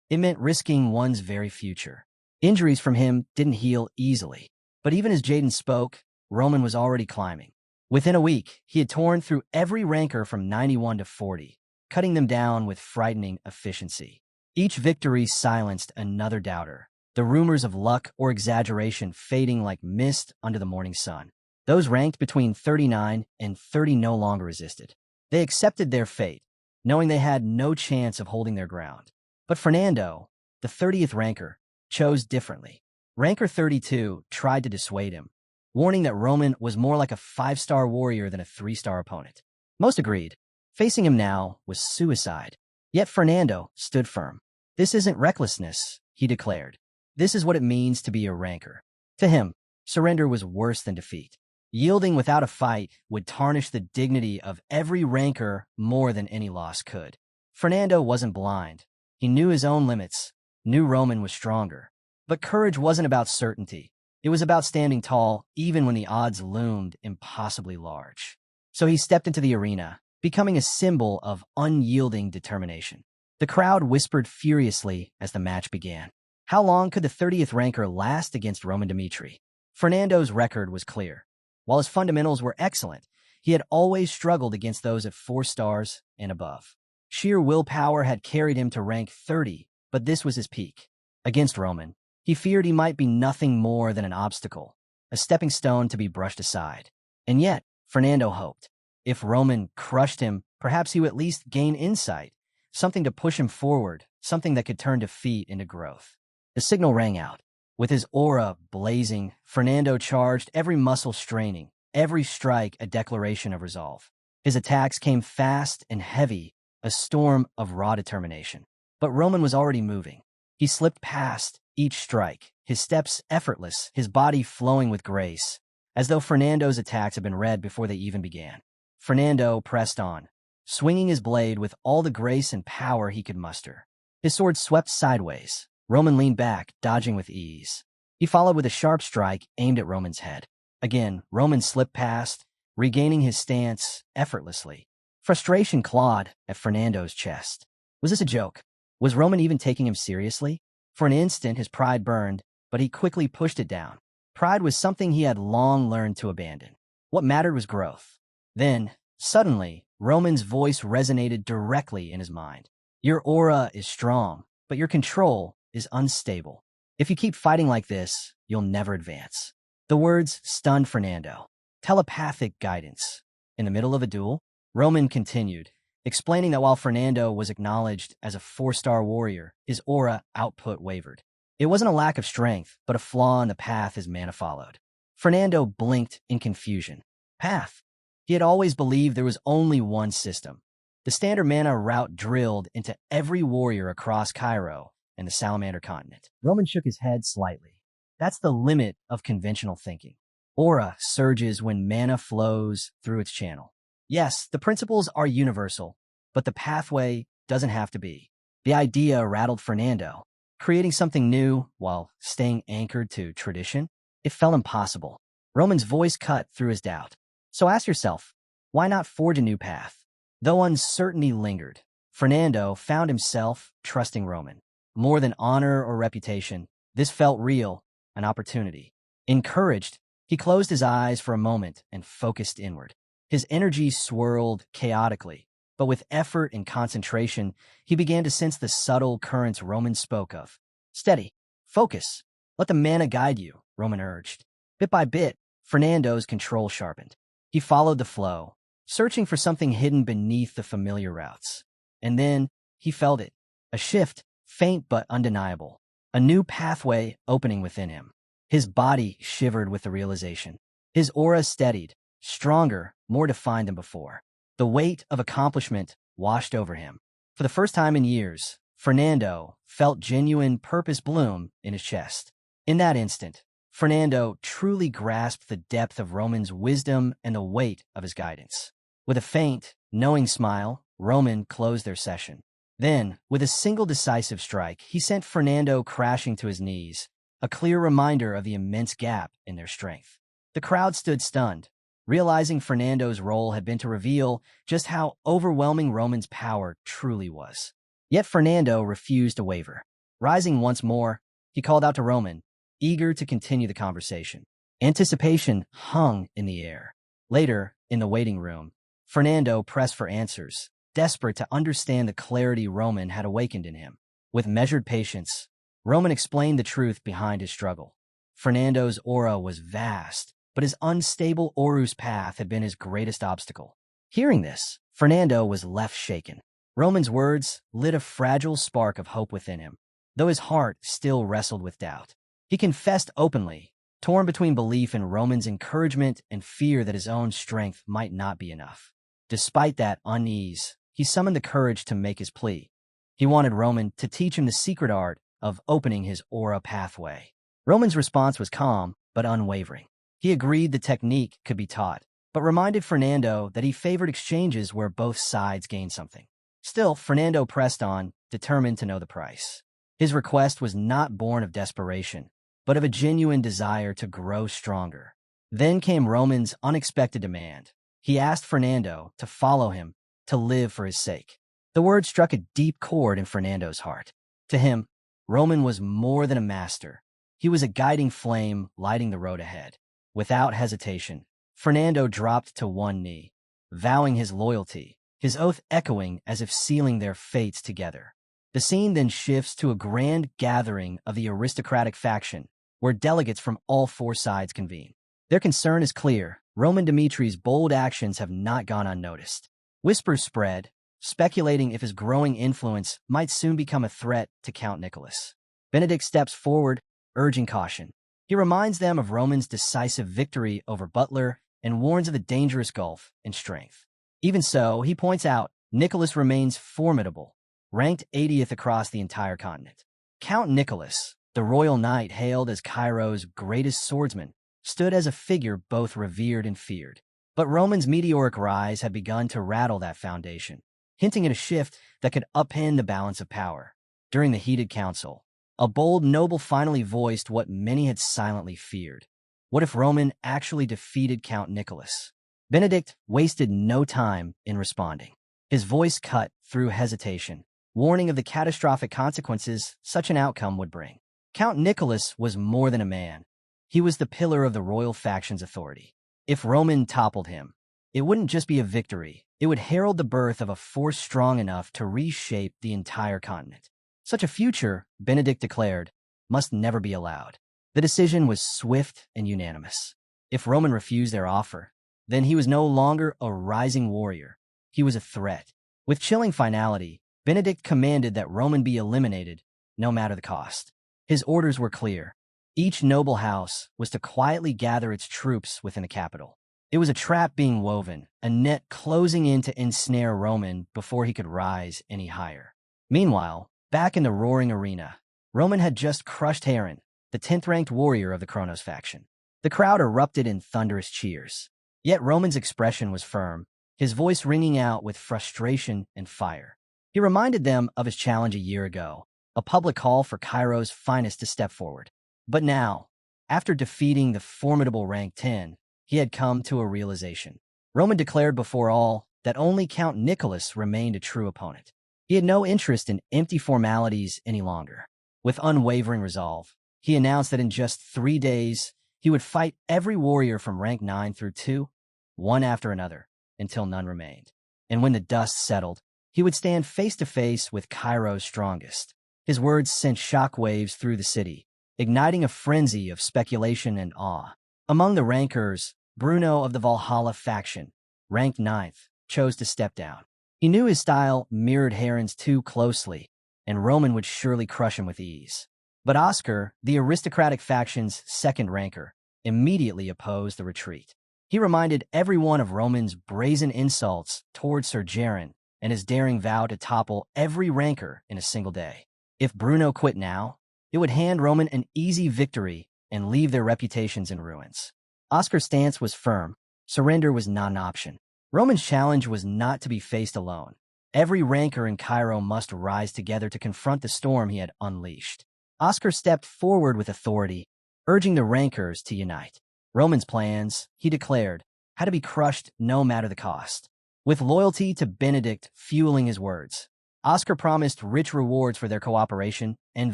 It meant risking one's very future. Injuries from him didn't heal easily. But even as Jaden spoke, Roman was already climbing. Within a week, he had torn through every ranker from 91 to 40, cutting them down with frightening efficiency. Each victory silenced another doubter, the rumors of luck or exaggeration fading like mist under the morning sun. Those ranked between 39 and 30 no longer resisted. They accepted their fate, knowing they had no chance of holding their ground. But Fernando, the 30th ranker, chose differently. Ranker 32 tried to dissuade him, warning that Roman was more like a 5-star warrior than a 3-star opponent. Most agreed. Facing him now was suicide. Yet Fernando stood firm. This isn't recklessness, he declared. This is what it means to be a ranker. To him, surrender was worse than defeat. Yielding without a fight would tarnish the dignity of every ranker more than any loss could. Fernando wasn't blind. He knew his own limits, knew Roman was stronger. But courage wasn't about certainty. It was about standing tall even when the odds loomed impossibly large. So he stepped into the arena, becoming a symbol of unyielding determination. The crowd whispered furiously as the match began. How long could the 30th ranker last against Roman Dmitri? Fernando's record was clear. While his fundamentals were excellent, he had always struggled against those at 4 stars and above. Sheer willpower had carried him to rank 30, but this was his peak. Against Roman, he feared he might be nothing more than an obstacle, a stepping stone to be brushed aside. And yet, Fernando hoped. If Roman crushed him, perhaps he would at least gain insight, something to push him forward, something that could turn defeat into growth. The signal rang out. With his aura blazing, Fernando charged, every muscle straining, every strike a declaration of resolve. His attacks came fast and heavy, a storm of raw determination. But Roman was already moving. He slipped past each strike, his steps effortless, his body flowing with grace, as though Fernando's attacks had been read before they even began. Fernando pressed on, swinging his blade with all the grace and power he could muster. His sword swept sideways. Roman leaned back, dodging with ease. He followed with a sharp strike aimed at Roman's head. Again, Roman slipped past, regaining his stance effortlessly. Frustration clawed at Fernando's chest. Was this a joke? Was Roman even taking him seriously? For an instant, his pride burned, but he quickly pushed it down. Pride was something he had long learned to abandon. What mattered was growth. Then, suddenly, Roman's voice resonated directly in his mind. Your aura is strong, but your control is unstable. If you keep fighting like this, you'll never advance. The words stunned Fernando. Telepathic guidance. In the middle of a duel, Roman continued, explaining that while Fernando was acknowledged as a 4-star warrior, his aura output wavered. It wasn't a lack of strength, but a flaw in the path his mana followed. Fernando blinked in confusion. Path. He had always believed there was only one system. The standard mana route drilled into every warrior across Cairo and the Salamander continent. Roman shook his head slightly. That's the limit of conventional thinking. Aura surges when mana flows through its channel. Yes, the principles are universal, but the pathway doesn't have to be. The idea rattled Fernando. Creating something new while staying anchored to tradition, it felt impossible. Roman's voice cut through his doubt. So ask yourself, why not forge a new path? Though uncertainty lingered, Fernando found himself trusting Roman. More than honor or reputation, this felt real, an opportunity. Encouraged, he closed his eyes for a moment and focused inward. His energy swirled chaotically, but with effort and concentration, he began to sense the subtle currents Roman spoke of. Steady. Focus. Let the mana guide you, Roman urged. Bit by bit, Fernando's control sharpened. He followed the flow, searching for something hidden beneath the familiar routes. And then, he felt it. A shift, faint but undeniable. A new pathway opening within him. His body shivered with the realization. His aura steadied, stronger, more defined than before. The weight of accomplishment washed over him. For the first time in years, Fernando felt genuine purpose bloom in his chest. In that instant, Fernando truly grasped the depth of Roman's wisdom and the weight of his guidance. With a faint, knowing smile, Roman closed their session. Then, with a single decisive strike, he sent Fernando crashing to his knees, a clear reminder of the immense gap in their strength. The crowd stood stunned, realizing Fernando's role had been to reveal just how overwhelming Roman's power truly was. Yet Fernando refused to waver. Rising once more, he called out to Roman, eager to continue the conversation. Anticipation hung in the air. Later, in the waiting room, Fernando pressed for answers, desperate to understand the clarity Roman had awakened in him. With measured patience, Roman explained the truth behind his struggle. Fernando's aura was vast, but his unstable Horus path had been his greatest obstacle. Hearing this, Fernando was left shaken. Roman's words lit a fragile spark of hope within him, though his heart still wrestled with doubt. He confessed openly, torn between belief in Roman's encouragement and fear that his own strength might not be enough. Despite that unease, he summoned the courage to make his plea. He wanted Roman to teach him the secret art of opening his aura pathway. Roman's response was calm, but unwavering. He agreed the technique could be taught, but reminded Fernando that he favored exchanges where both sides gained something. Still, Fernando pressed on, determined to know the price. His request was not born of desperation, but of a genuine desire to grow stronger. Then came Roman's unexpected demand. He asked Fernando to follow him, to live for his sake. The word struck a deep chord in Fernando's heart. To him, Roman was more than a master. He was a guiding flame lighting the road ahead. Without hesitation, Fernando dropped to one knee, vowing his loyalty, his oath echoing as if sealing their fates together. The scene then shifts to a grand gathering of the aristocratic faction, where delegates from all four sides convene. Their concern is clear. Roman Dimitri's bold actions have not gone unnoticed. Whispers spread, speculating if his growing influence might soon become a threat to Count Nicholas. Benedict steps forward, urging caution. He reminds them of Roman's decisive victory over Butler and warns of the dangerous gulf in strength. Even so, he points out, Nicholas remains formidable. ranked 80th across the entire continent. Count Nicholas, the royal knight hailed as Cairo's greatest swordsman, stood as a figure both revered and feared. But Roman's meteoric rise had begun to rattle that foundation, hinting at a shift that could upend the balance of power. During the heated council, a bold noble finally voiced what many had silently feared. What if Roman actually defeated Count Nicholas? Benedict wasted no time in responding. His voice cut through hesitation, warning of the catastrophic consequences such an outcome would bring. Count Nicholas was more than a man. He was the pillar of the royal faction's authority. If Roman toppled him, it wouldn't just be a victory, it would herald the birth of a force strong enough to reshape the entire continent. Such a future, Benedict declared, must never be allowed. The decision was swift and unanimous. If Roman refused their offer, then he was no longer a rising warrior. He was a threat. With chilling finality, Benedict commanded that Roman be eliminated, no matter the cost. His orders were clear. Each noble house was to quietly gather its troops within the capital. It was a trap being woven, a net closing in to ensnare Roman before he could rise any higher. Meanwhile, back in the roaring arena, Roman had just crushed Heron, the 10th-ranked warrior of the Kronos faction. The crowd erupted in thunderous cheers. Yet Roman's expression was firm, his voice ringing out with frustration and fire. He reminded them of his challenge a year ago, a public call for Cairo's finest to step forward. But now, after defeating the formidable rank 10, he had come to a realization. Roman declared before all that only Count Nicholas remained a true opponent. He had no interest in empty formalities any longer. With unwavering resolve, he announced that in just 3 days, he would fight every warrior from rank 9 through 2, one after another, until none remained. And when the dust settled, he would stand face to face with Cairo's strongest. His words sent shockwaves through the city, igniting a frenzy of speculation and awe. Among the rankers, Bruno of the Valhalla faction, ranked 9th, chose to step down. He knew his style mirrored Heron's too closely, and Roman would surely crush him with ease. But Oscar, the aristocratic faction's second ranker, immediately opposed the retreat. He reminded everyone of Roman's brazen insults toward Sir Geron and his daring vow to topple every ranker in a single day. If Bruno quit now, it would hand Roman an easy victory and leave their reputations in ruins. Oscar's stance was firm. Surrender was not an option. Roman's challenge was not to be faced alone. Every ranker in Cairo must rise together to confront the storm he had unleashed. Oscar stepped forward with authority, urging the rankers to unite. Roman's plans, he declared, had to be crushed no matter the cost. With loyalty to Benedict fueling his words, Oscar promised rich rewards for their cooperation and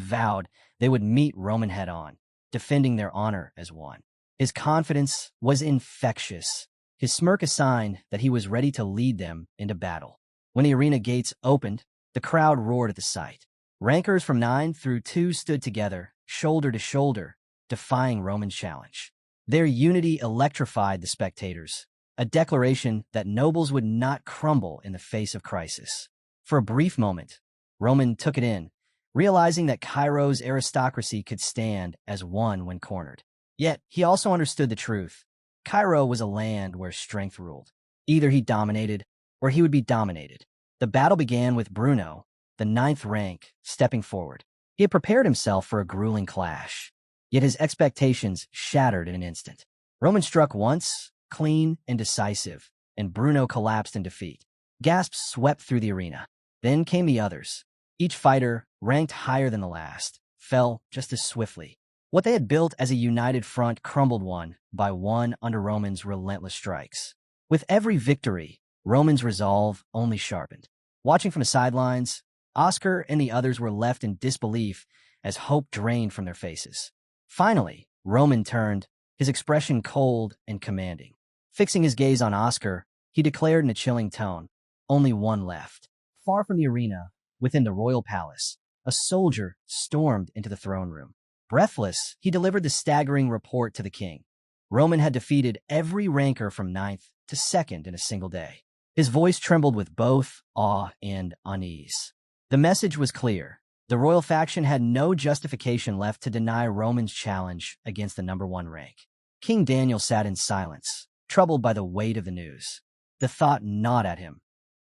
vowed they would meet Roman head-on, defending their honor as one. His confidence was infectious. His smirk a sign that he was ready to lead them into battle. When the arena gates opened, the crowd roared at the sight. Rankers from 9 through 2 stood together, shoulder to shoulder, defying Roman's challenge. Their unity electrified the spectators, a declaration that nobles would not crumble in the face of crisis. For a brief moment, Roman took it in, realizing that Cairo's aristocracy could stand as one when cornered. Yet, he also understood the truth. Cairo was a land where strength ruled. Either he dominated, or he would be dominated. The battle began with Bruno, the 9th rank, stepping forward. He had prepared himself for a grueling clash, yet his expectations shattered in an instant. Roman struck once, clean and decisive, and Bruno collapsed in defeat. Gasps swept through the arena. Then came the others. Each fighter, ranked higher than the last, fell just as swiftly. What they had built as a united front crumbled one by one under Roman's relentless strikes. With every victory, Roman's resolve only sharpened. Watching from the sidelines, Oscar and the others were left in disbelief as hope drained from their faces. Finally, Roman turned, his expression cold and commanding. Fixing his gaze on Oscar, he declared in a chilling tone, "Only one left." Far from the arena, within the royal palace, a soldier stormed into the throne room. Breathless, he delivered the staggering report to the king. Roman had defeated every ranker from 9th to 2nd in a single day. His voice trembled with both awe and unease. The message was clear. The royal faction had no justification left to deny Roman's challenge against the number 1 rank. King Daniel sat in silence, troubled by the weight of the news. The thought gnawed at him.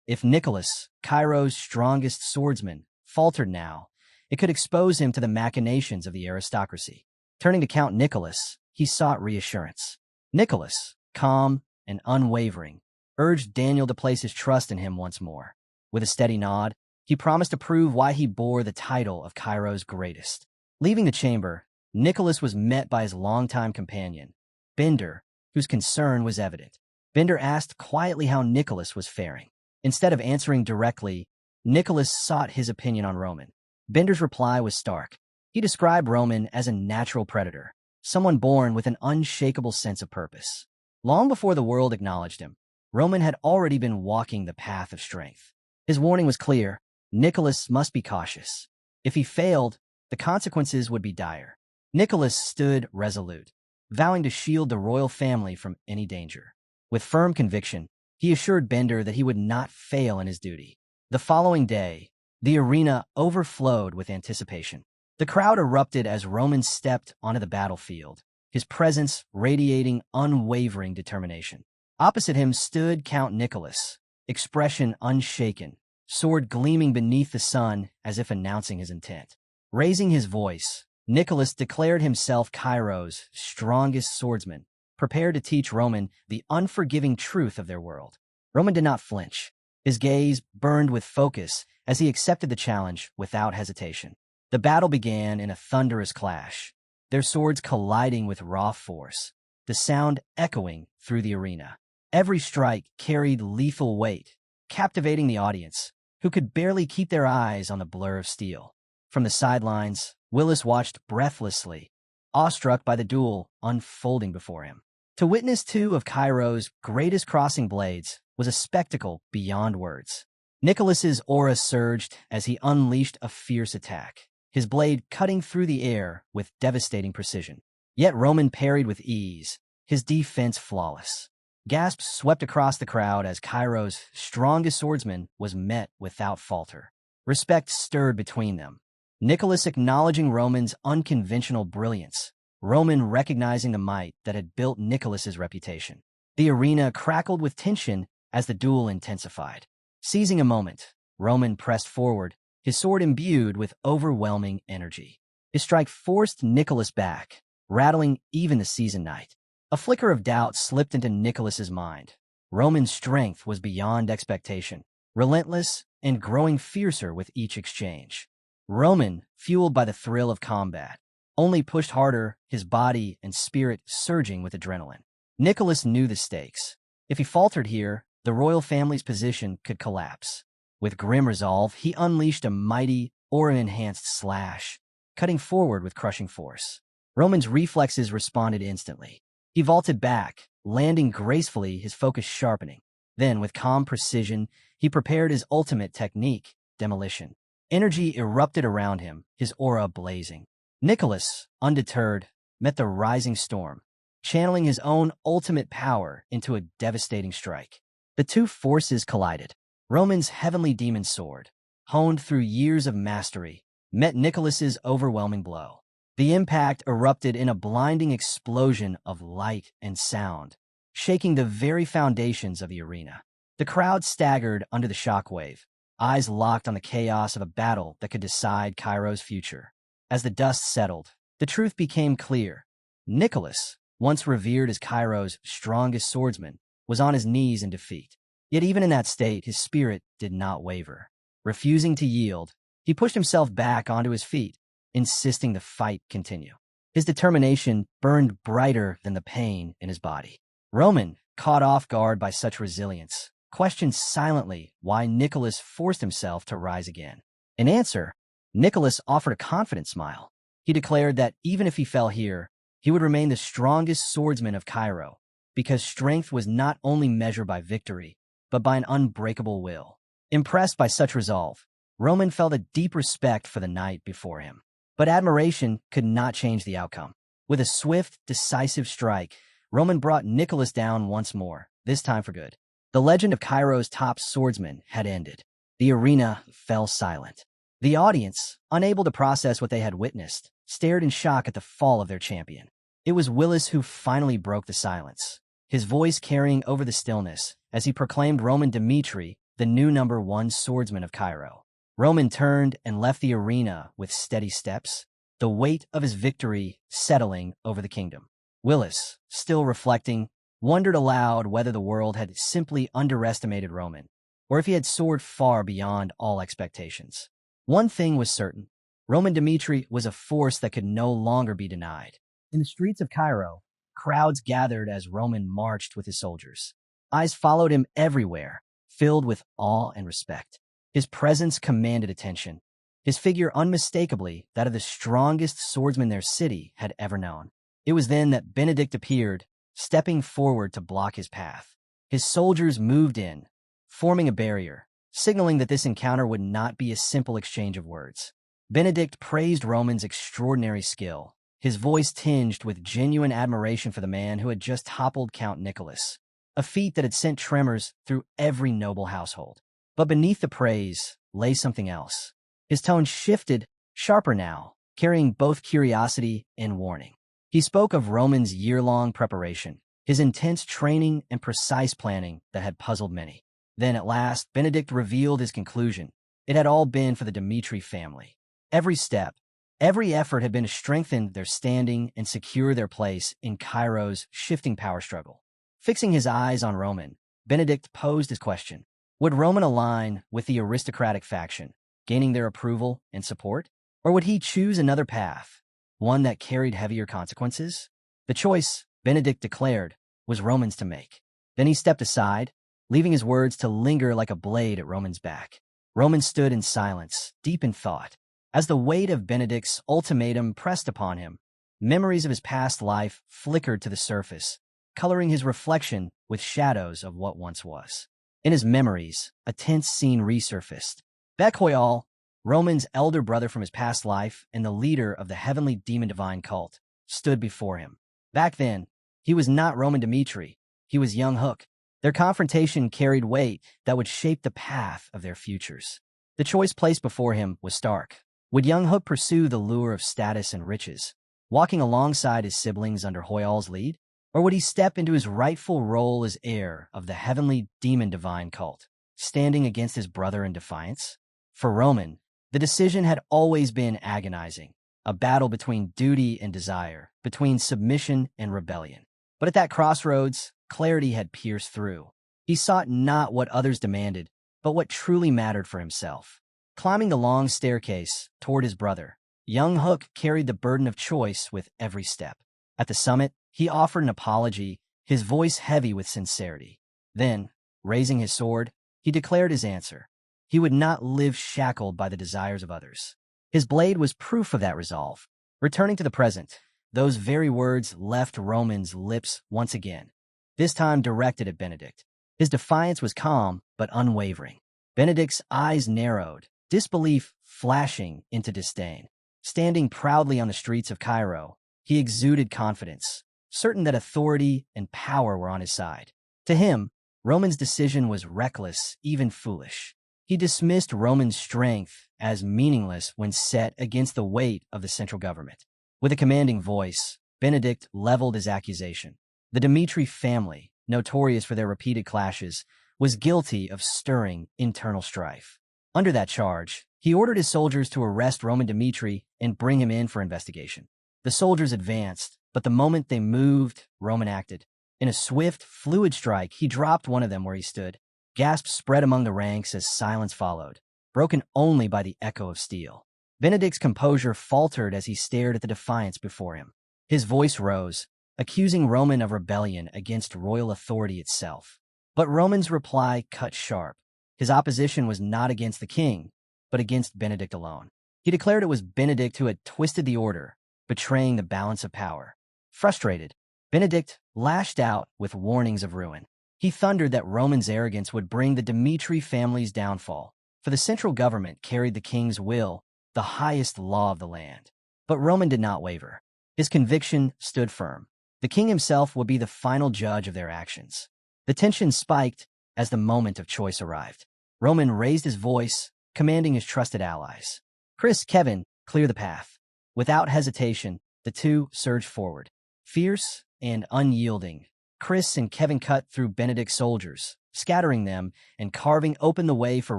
If Nicholas, Cairo's strongest swordsman, faltered now, it could expose him to the machinations of the aristocracy. Turning to Count Nicholas, he sought reassurance. Nicholas, calm and unwavering, urged Daniel to place his trust in him once more. With a steady nod, he promised to prove why he bore the title of Cairo's greatest. Leaving the chamber, Nicholas was met by his longtime companion, Bender, whose concern was evident. Bender asked quietly how Nicholas was faring. Instead of answering directly, Nicholas sought his opinion on Roman. Bender's reply was stark. He described Roman as a natural predator, someone born with an unshakable sense of purpose. Long before the world acknowledged him, Roman had already been walking the path of strength. His warning was clear: Nicholas must be cautious. If he failed, the consequences would be dire. Nicholas stood resolute, vowing to shield the royal family from any danger. With firm conviction, he assured Bender that he would not fail in his duty. The following day, the arena overflowed with anticipation. The crowd erupted as Roman stepped onto the battlefield, his presence radiating unwavering determination. Opposite him stood Count Nicholas, expression unshaken, sword gleaming beneath the sun as if announcing his intent. Raising his voice, Nicholas declared himself Cairo's strongest swordsman, prepared to teach Roman the unforgiving truth of their world. Roman did not flinch. His gaze burned with focus as he accepted the challenge without hesitation. The battle began in a thunderous clash, their swords colliding with raw force, the sound echoing through the arena. Every strike carried lethal weight, captivating the audience, who could barely keep their eyes on the blur of steel. From the sidelines, Willis watched breathlessly, awestruck by the duel unfolding before him. To witness two of Cairo's greatest crossing blades was a spectacle beyond words. Nicholas's aura surged as he unleashed a fierce attack, his blade cutting through the air with devastating precision. Yet Roman parried with ease, his defense flawless. Gasps swept across the crowd as Cairo's strongest swordsman was met without falter. Respect stirred between them, Nicholas acknowledging Roman's unconventional brilliance, Roman recognizing the might that had built Nicholas's reputation. The arena crackled with tension as the duel intensified. Seizing a moment, Roman pressed forward, his sword imbued with overwhelming energy. His strike forced Nicholas back, rattling even the seasoned knight. A flicker of doubt slipped into Nicholas's mind. Roman's strength was beyond expectation, relentless and growing fiercer with each exchange. Roman, fueled by the thrill of combat, only pushed harder, his body and spirit surging with adrenaline. Nicholas knew the stakes. If he faltered here, the royal family's position could collapse. With grim resolve, he unleashed a mighty, aura-enhanced slash, cutting forward with crushing force. Roman's reflexes responded instantly. He vaulted back, landing gracefully, his focus sharpening. Then, with calm precision, he prepared his ultimate technique, demolition. Energy erupted around him, his aura blazing. Nicholas, undeterred, met the rising storm, channeling his own ultimate power into a devastating strike. The two forces collided. Roman's heavenly demon sword, honed through years of mastery, met Nicholas's overwhelming blow. The impact erupted in a blinding explosion of light and sound, shaking the very foundations of the arena. The crowd staggered under the shockwave, eyes locked on the chaos of a battle that could decide Cairo's future. As the dust settled, the truth became clear. Nicholas, once revered as Cairo's strongest swordsman, was on his knees in defeat. Yet even in that state, his spirit did not waver. Refusing to yield, he pushed himself back onto his feet, insisting the fight continue. His determination burned brighter than the pain in his body. Roman, caught off guard by such resilience, questioned silently why Nicholas forced himself to rise again. In answer, Nicholas offered a confident smile. He declared that even if he fell here, he would remain the strongest swordsman of Cairo, because strength was not only measured by victory, but by an unbreakable will. Impressed by such resolve, Roman felt a deep respect for the knight before him. But admiration could not change the outcome. With a swift, decisive strike, Roman brought Nicholas down once more, this time for good. The legend of Cairo's top swordsman had ended. The arena fell silent. The audience, unable to process what they had witnessed, stared in shock at the fall of their champion. It was Willis who finally broke the silence, his voice carrying over the stillness as he proclaimed Roman Dmitri the new #1 swordsman of Cairo. Roman turned and left the arena with steady steps, the weight of his victory settling over the kingdom. Willis, still reflecting, wondered aloud whether the world had simply underestimated Roman, or if he had soared far beyond all expectations. One thing was certain: Roman Dmitri was a force that could no longer be denied. In the streets of Cairo, crowds gathered as Roman marched with his soldiers. Eyes followed him everywhere, filled with awe and respect. His presence commanded attention, his figure unmistakably that of the strongest swordsman their city had ever known. It was then that Benedict appeared, stepping forward to block his path. His soldiers moved in, forming a barrier, signaling that this encounter would not be a simple exchange of words. Benedict praised Roman's extraordinary skill, his voice tinged with genuine admiration for the man who had just toppled Count Nicholas, a feat that had sent tremors through every noble household. But beneath the praise lay something else. His tone shifted, sharper now, carrying both curiosity and warning. He spoke of Roman's year-long preparation, his intense training and precise planning that had puzzled many. Then at last, Benedict revealed his conclusion. It had all been for the Dmitri family. Every step, every effort had been to strengthen their standing and secure their place in Cairo's shifting power struggle. Fixing his eyes on Roman, Benedict posed his question. Would Roman align with the aristocratic faction, gaining their approval and support? Or would he choose another path, one that carried heavier consequences? The choice, Benedict declared, was Roman's to make. Then he stepped aside, leaving his words to linger like a blade at Roman's back. Roman stood in silence, deep in thought. As the weight of Benedict's ultimatum pressed upon him, memories of his past life flickered to the surface, coloring his reflection with shadows of what once was. In his memories, a tense scene resurfaced. Bekhoyal, Roman's elder brother from his past life and the leader of the heavenly demon divine cult, stood before him. Back then, he was not Roman Dmitri, he was young Hook. Their confrontation carried weight that would shape the path of their futures. The choice placed before him was stark. Would young Hook pursue the lure of status and riches, walking alongside his siblings under Hoyal's lead? Or would he step into his rightful role as heir of the heavenly demon divine cult, standing against his brother in defiance? For Roman, the decision had always been agonizing, a battle between duty and desire, between submission and rebellion. But at that crossroads, clarity had pierced through. He sought not what others demanded, but what truly mattered for himself. Climbing the long staircase toward his brother, young Hook carried the burden of choice with every step. At the summit, he offered an apology, his voice heavy with sincerity. Then, raising his sword, he declared his answer. He would not live shackled by the desires of others. His blade was proof of that resolve. Returning to the present, those very words left Roman's lips once again, this time directed at Benedict. His defiance was calm but unwavering. Benedict's eyes narrowed, disbelief flashing into disdain. Standing proudly on the streets of Cairo, he exuded confidence, certain that authority and power were on his side. To him, Roman's decision was reckless, even foolish. He dismissed Roman's strength as meaningless when set against the weight of the central government. With a commanding voice, Benedict leveled his accusation. The Dmitri family, notorious for their repeated clashes, was guilty of stirring internal strife. Under that charge, he ordered his soldiers to arrest Roman Dmitri and bring him in for investigation. The soldiers advanced, but the moment they moved, Roman acted. In a swift, fluid strike, he dropped one of them where he stood. Gasps spread among the ranks as silence followed, broken only by the echo of steel. Benedict's composure faltered as he stared at the defiance before him. His voice rose, accusing Roman of rebellion against royal authority itself. But Roman's reply cut sharp. His opposition was not against the king, but against Benedict alone. He declared it was Benedict who had twisted the order, betraying the balance of power. Frustrated, Benedict lashed out with warnings of ruin. He thundered that Roman's arrogance would bring the Dmitri family's downfall, for the central government carried the king's will, the highest law of the land. But Roman did not waver. His conviction stood firm. The king himself would be the final judge of their actions. The tension spiked as the moment of choice arrived. Roman raised his voice, commanding his trusted allies. Chris, Kevin, clear the path. Without hesitation, the two surged forward. Fierce and unyielding, Chris and Kevin cut through Benedict's soldiers, scattering them and carving open the way for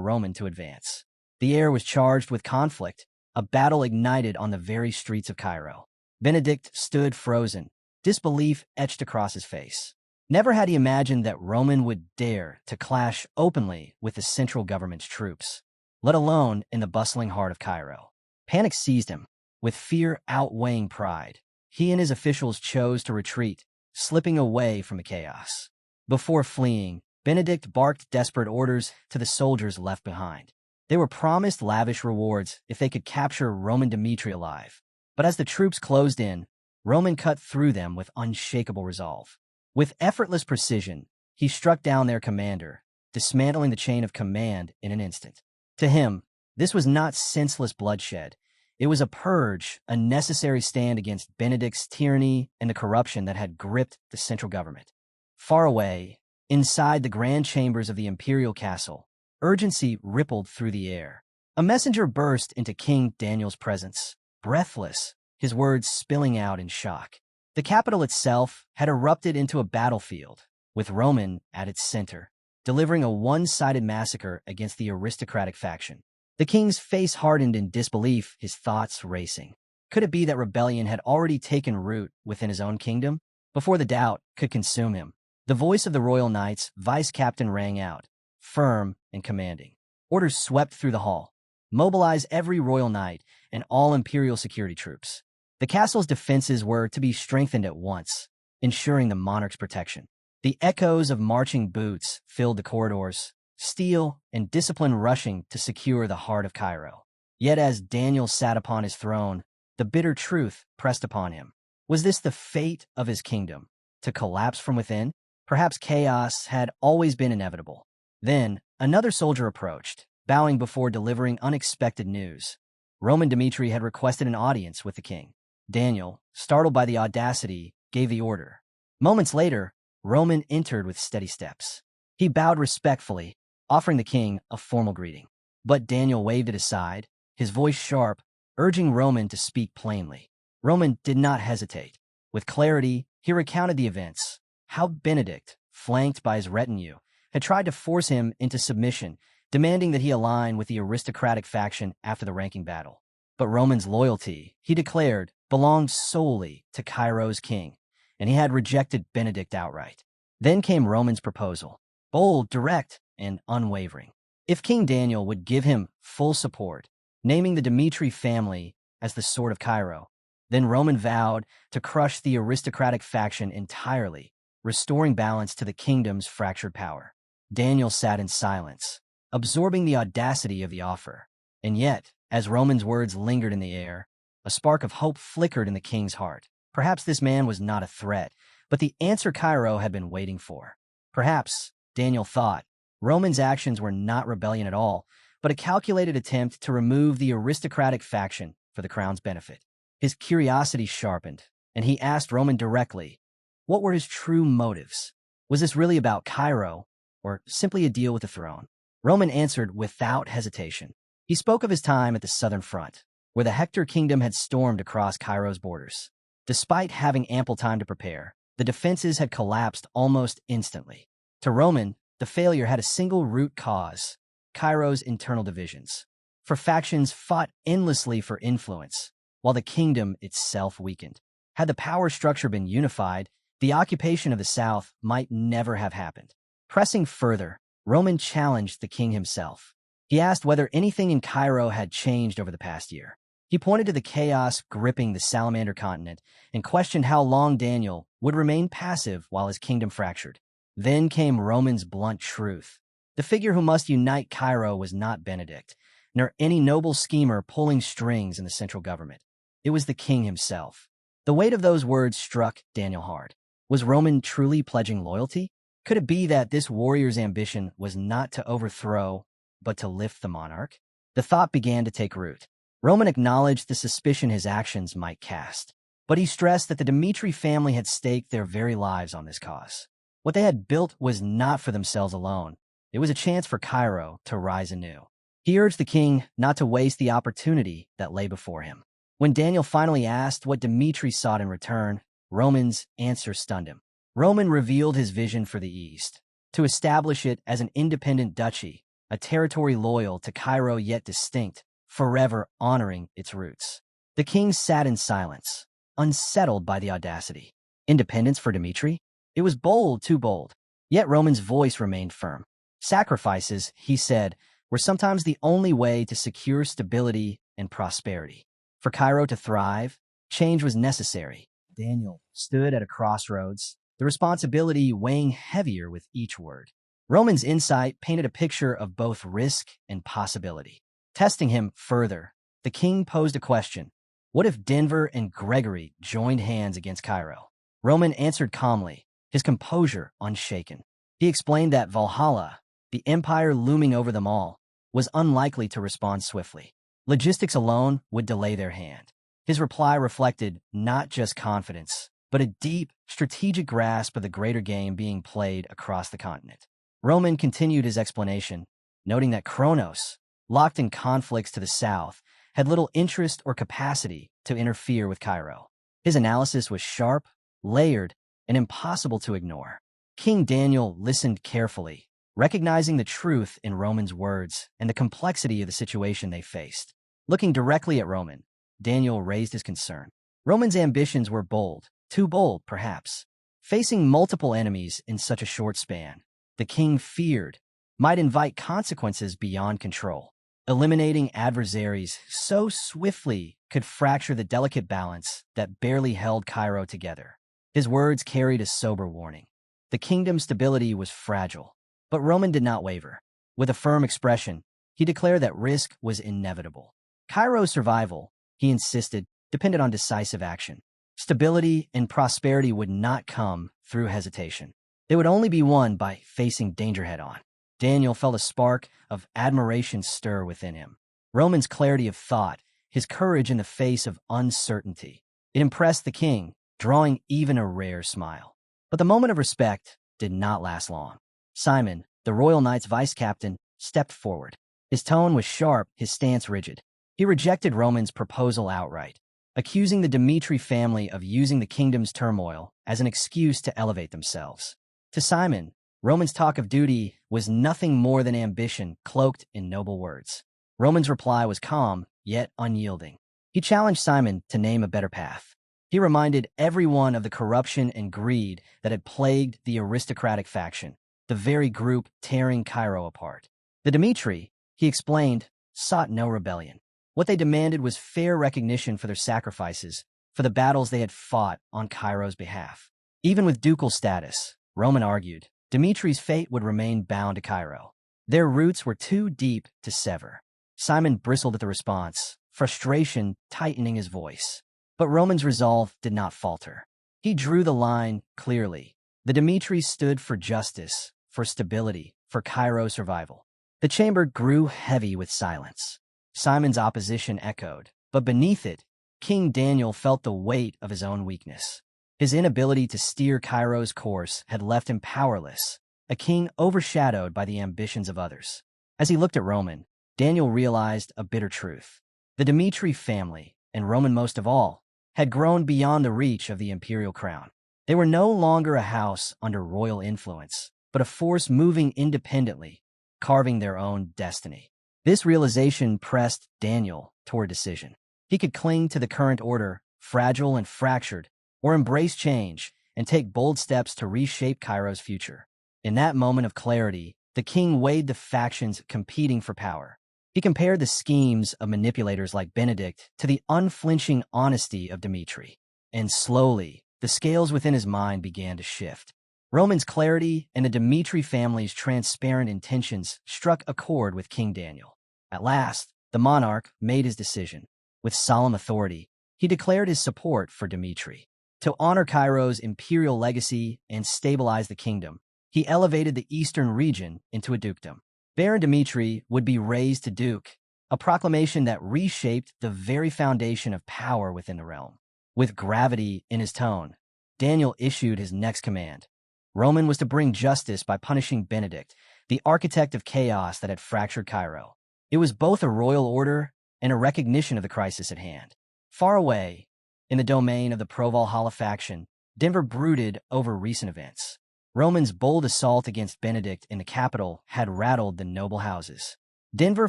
Roman to advance. The air was charged with conflict. A battle ignited on the very streets of Cairo. Benedict stood frozen, disbelief etched across his face. Never had he imagined that Roman would dare to clash openly with the central government's troops, let alone in the bustling heart of Cairo. Panic seized him, with fear outweighing pride. He and his officials chose to retreat, slipping away from the chaos. Before fleeing, Benedict barked desperate orders to the soldiers left behind. They were promised lavish rewards if they could capture Roman Dmitri alive. But as the troops closed in, Roman cut through them with unshakable resolve. With effortless precision, he struck down their commander, dismantling the chain of command in an instant. To him, this was not senseless bloodshed. It was a purge, a necessary stand against Benedict's tyranny and the corruption that had gripped the central government. Far away, inside the grand chambers of the imperial castle, urgency rippled through the air. A messenger burst into King Daniel's presence, breathless, his words spilling out in shock. The capital itself had erupted into a battlefield, with Roman at its center, delivering a one-sided massacre against the aristocratic faction. The king's face hardened in disbelief, his thoughts racing. Could it be that rebellion had already taken root within his own kingdom? Before the doubt could consume him, the voice of the royal knights vice-captain rang out, firm and commanding. Orders swept through the hall. Mobilize every royal knight and all imperial security troops. The castle's defenses were to be strengthened at once, ensuring the monarch's protection. The echoes of marching boots filled the corridors, steel and discipline rushing to secure the heart of Cairo. Yet as Daniel sat upon his throne, the bitter truth pressed upon him. Was this the fate of his kingdom? To collapse from within? Perhaps chaos had always been inevitable. Then, another soldier approached, bowing before delivering unexpected news. Roman Dmitri had requested an audience with the king. Daniel, startled by the audacity, gave the order. Moments later, Roman entered with steady steps. He bowed respectfully, offering the king a formal greeting. But Daniel waved it aside, his voice sharp, urging Roman to speak plainly. Roman did not hesitate. With clarity, he recounted the events, how Benedict, flanked by his retinue, had tried to force him into submission, demanding that he align with the aristocratic faction after the ranking battle. But Roman's loyalty, he declared, belonged solely to Cairo's king, and he had rejected Benedict outright. Then came Roman's proposal, bold, direct, and unwavering. If King Daniel would give him full support, naming the Dmitri family as the sword of Cairo, then Roman vowed to crush the aristocratic faction entirely, restoring balance to the kingdom's fractured power. Daniel sat in silence, absorbing the audacity of the offer. And yet, as Roman's words lingered in the air, a spark of hope flickered in the king's heart. Perhaps this man was not a threat, but the answer Cairo had been waiting for. Perhaps, Daniel thought, Roman's actions were not rebellion at all, but a calculated attempt to remove the aristocratic faction for the crown's benefit. His curiosity sharpened, and he asked Roman directly, what were his true motives? Was this really about Cairo, or simply a deal with the throne? Roman answered without hesitation. He spoke of his time at the southern front, where the Hector kingdom had stormed across Cairo's borders. Despite having ample time to prepare, the defenses had collapsed almost instantly. To Roman, the failure had a single root cause: Cairo's internal divisions. For factions fought endlessly for influence, while the kingdom itself weakened. Had the power structure been unified, the occupation of the south might never have happened. Pressing further, Roman challenged the king himself. He asked whether anything in Cairo had changed over the past year. He pointed to the chaos gripping the Salamander continent and questioned how long Daniel would remain passive while his kingdom fractured. Then came Roman's blunt truth. The figure who must unite Cairo was not Benedict, nor any noble schemer pulling strings in the central government. It was the king himself. The weight of those words struck Daniel hard. Was Roman truly pledging loyalty? Could it be that this warrior's ambition was not to overthrow, but to lift the monarch? The thought began to take root. Roman acknowledged the suspicion his actions might cast, but he stressed that the Dmitri family had staked their very lives on this cause. What they had built was not for themselves alone. It was a chance for Cairo to rise anew. He urged the king not to waste the opportunity that lay before him. When Daniel finally asked what Dmitri sought in return, Roman's answer stunned him. Roman revealed his vision for the East, to establish it as an independent duchy, a territory loyal to Cairo yet distinct, forever honoring its roots. The king sat in silence, unsettled by the audacity. Independence for Dmitri? It was bold, too bold. Yet Roman's voice remained firm. Sacrifices, he said, were sometimes the only way to secure stability and prosperity. For Cairo to thrive, change was necessary. Daniel stood at a crossroads, the responsibility weighing heavier with each word. Roman's insight painted a picture of both risk and possibility. Testing him further, the king posed a question. What if Denver and Gregory joined hands against Cairo? Roman answered calmly, his composure unshaken. He explained that Valhalla, the empire looming over them all, was unlikely to respond swiftly. Logistics alone would delay their hand. His reply reflected not just confidence, but a deep, strategic grasp of the greater game being played across the continent. Roman continued his explanation, noting that Kronos, locked in conflicts to the south, had little interest or capacity to interfere with Cairo. His analysis was sharp, layered, and impossible to ignore. King Daniel listened carefully, recognizing the truth in Roman's words and the complexity of the situation they faced. Looking directly at Roman, Daniel raised his concern. Roman's ambitions were bold, too bold, perhaps. Facing multiple enemies in such a short span, the king feared, might invite consequences beyond control. Eliminating adversaries so swiftly could fracture the delicate balance that barely held Cairo together. His words carried a sober warning. The kingdom's stability was fragile, but Roman did not waver. With a firm expression, he declared that risk was inevitable. Cairo's survival, he insisted, depended on decisive action. Stability and prosperity would not come through hesitation. They would only be won by facing danger head-on. Daniel felt a spark of admiration stir within him. Roman's clarity of thought, his courage in the face of uncertainty. It impressed the king, drawing even a rare smile. But the moment of respect did not last long. Simon, the Royal Knight's vice-captain, stepped forward. His tone was sharp, his stance rigid. He rejected Roman's proposal outright, accusing the Dmitri family of using the kingdom's turmoil as an excuse to elevate themselves. To Simon, Roman's talk of duty was nothing more than ambition cloaked in noble words. Roman's reply was calm, yet unyielding. He challenged Simon to name a better path. He reminded everyone of the corruption and greed that had plagued the aristocratic faction, the very group tearing Cairo apart. The Dmitri, he explained, sought no rebellion. What they demanded was fair recognition for their sacrifices, for the battles they had fought on Cairo's behalf. Even with ducal status, Roman argued, Dmitri's fate would remain bound to Cairo. Their roots were too deep to sever. Simon bristled at the response, frustration tightening his voice. But Roman's resolve did not falter. He drew the line clearly. The Dmitri stood for justice, for stability, for Cairo's survival. The chamber grew heavy with silence. Simon's opposition echoed, but beneath it, King Daniel felt the weight of his own weakness. His inability to steer Cairo's course had left him powerless, a king overshadowed by the ambitions of others. As he looked at Roman, Daniel realized a bitter truth. The Dmitri family, and Roman most of all, had grown beyond the reach of the imperial crown. They were no longer a house under royal influence, but a force moving independently, carving their own destiny. This realization pressed Daniel toward decision. He could cling to the current order, fragile and fractured, or embrace change and take bold steps to reshape Cairo's future. In that moment of clarity, the king weighed the factions competing for power. He compared the schemes of manipulators like Benedict to the unflinching honesty of Dmitri. And slowly, the scales within his mind began to shift. Roman's clarity and the Dmitri family's transparent intentions struck a chord with King Daniel. At last, the monarch made his decision. With solemn authority, he declared his support for Dmitri. To honor Cairo's imperial legacy and stabilize the kingdom, he elevated the eastern region into a dukedom. Baron Dmitri would be raised to duke, a proclamation that reshaped the very foundation of power within the realm. With gravity in his tone, Daniel issued his next command. Roman was to bring justice by punishing Benedict, the architect of chaos that had fractured Cairo. It was both a royal order and a recognition of the crisis at hand. Far away, in the domain of the pro-Valhalla faction, Denver brooded over recent events. Roman's bold assault against Benedict in the capital had rattled the noble houses. Denver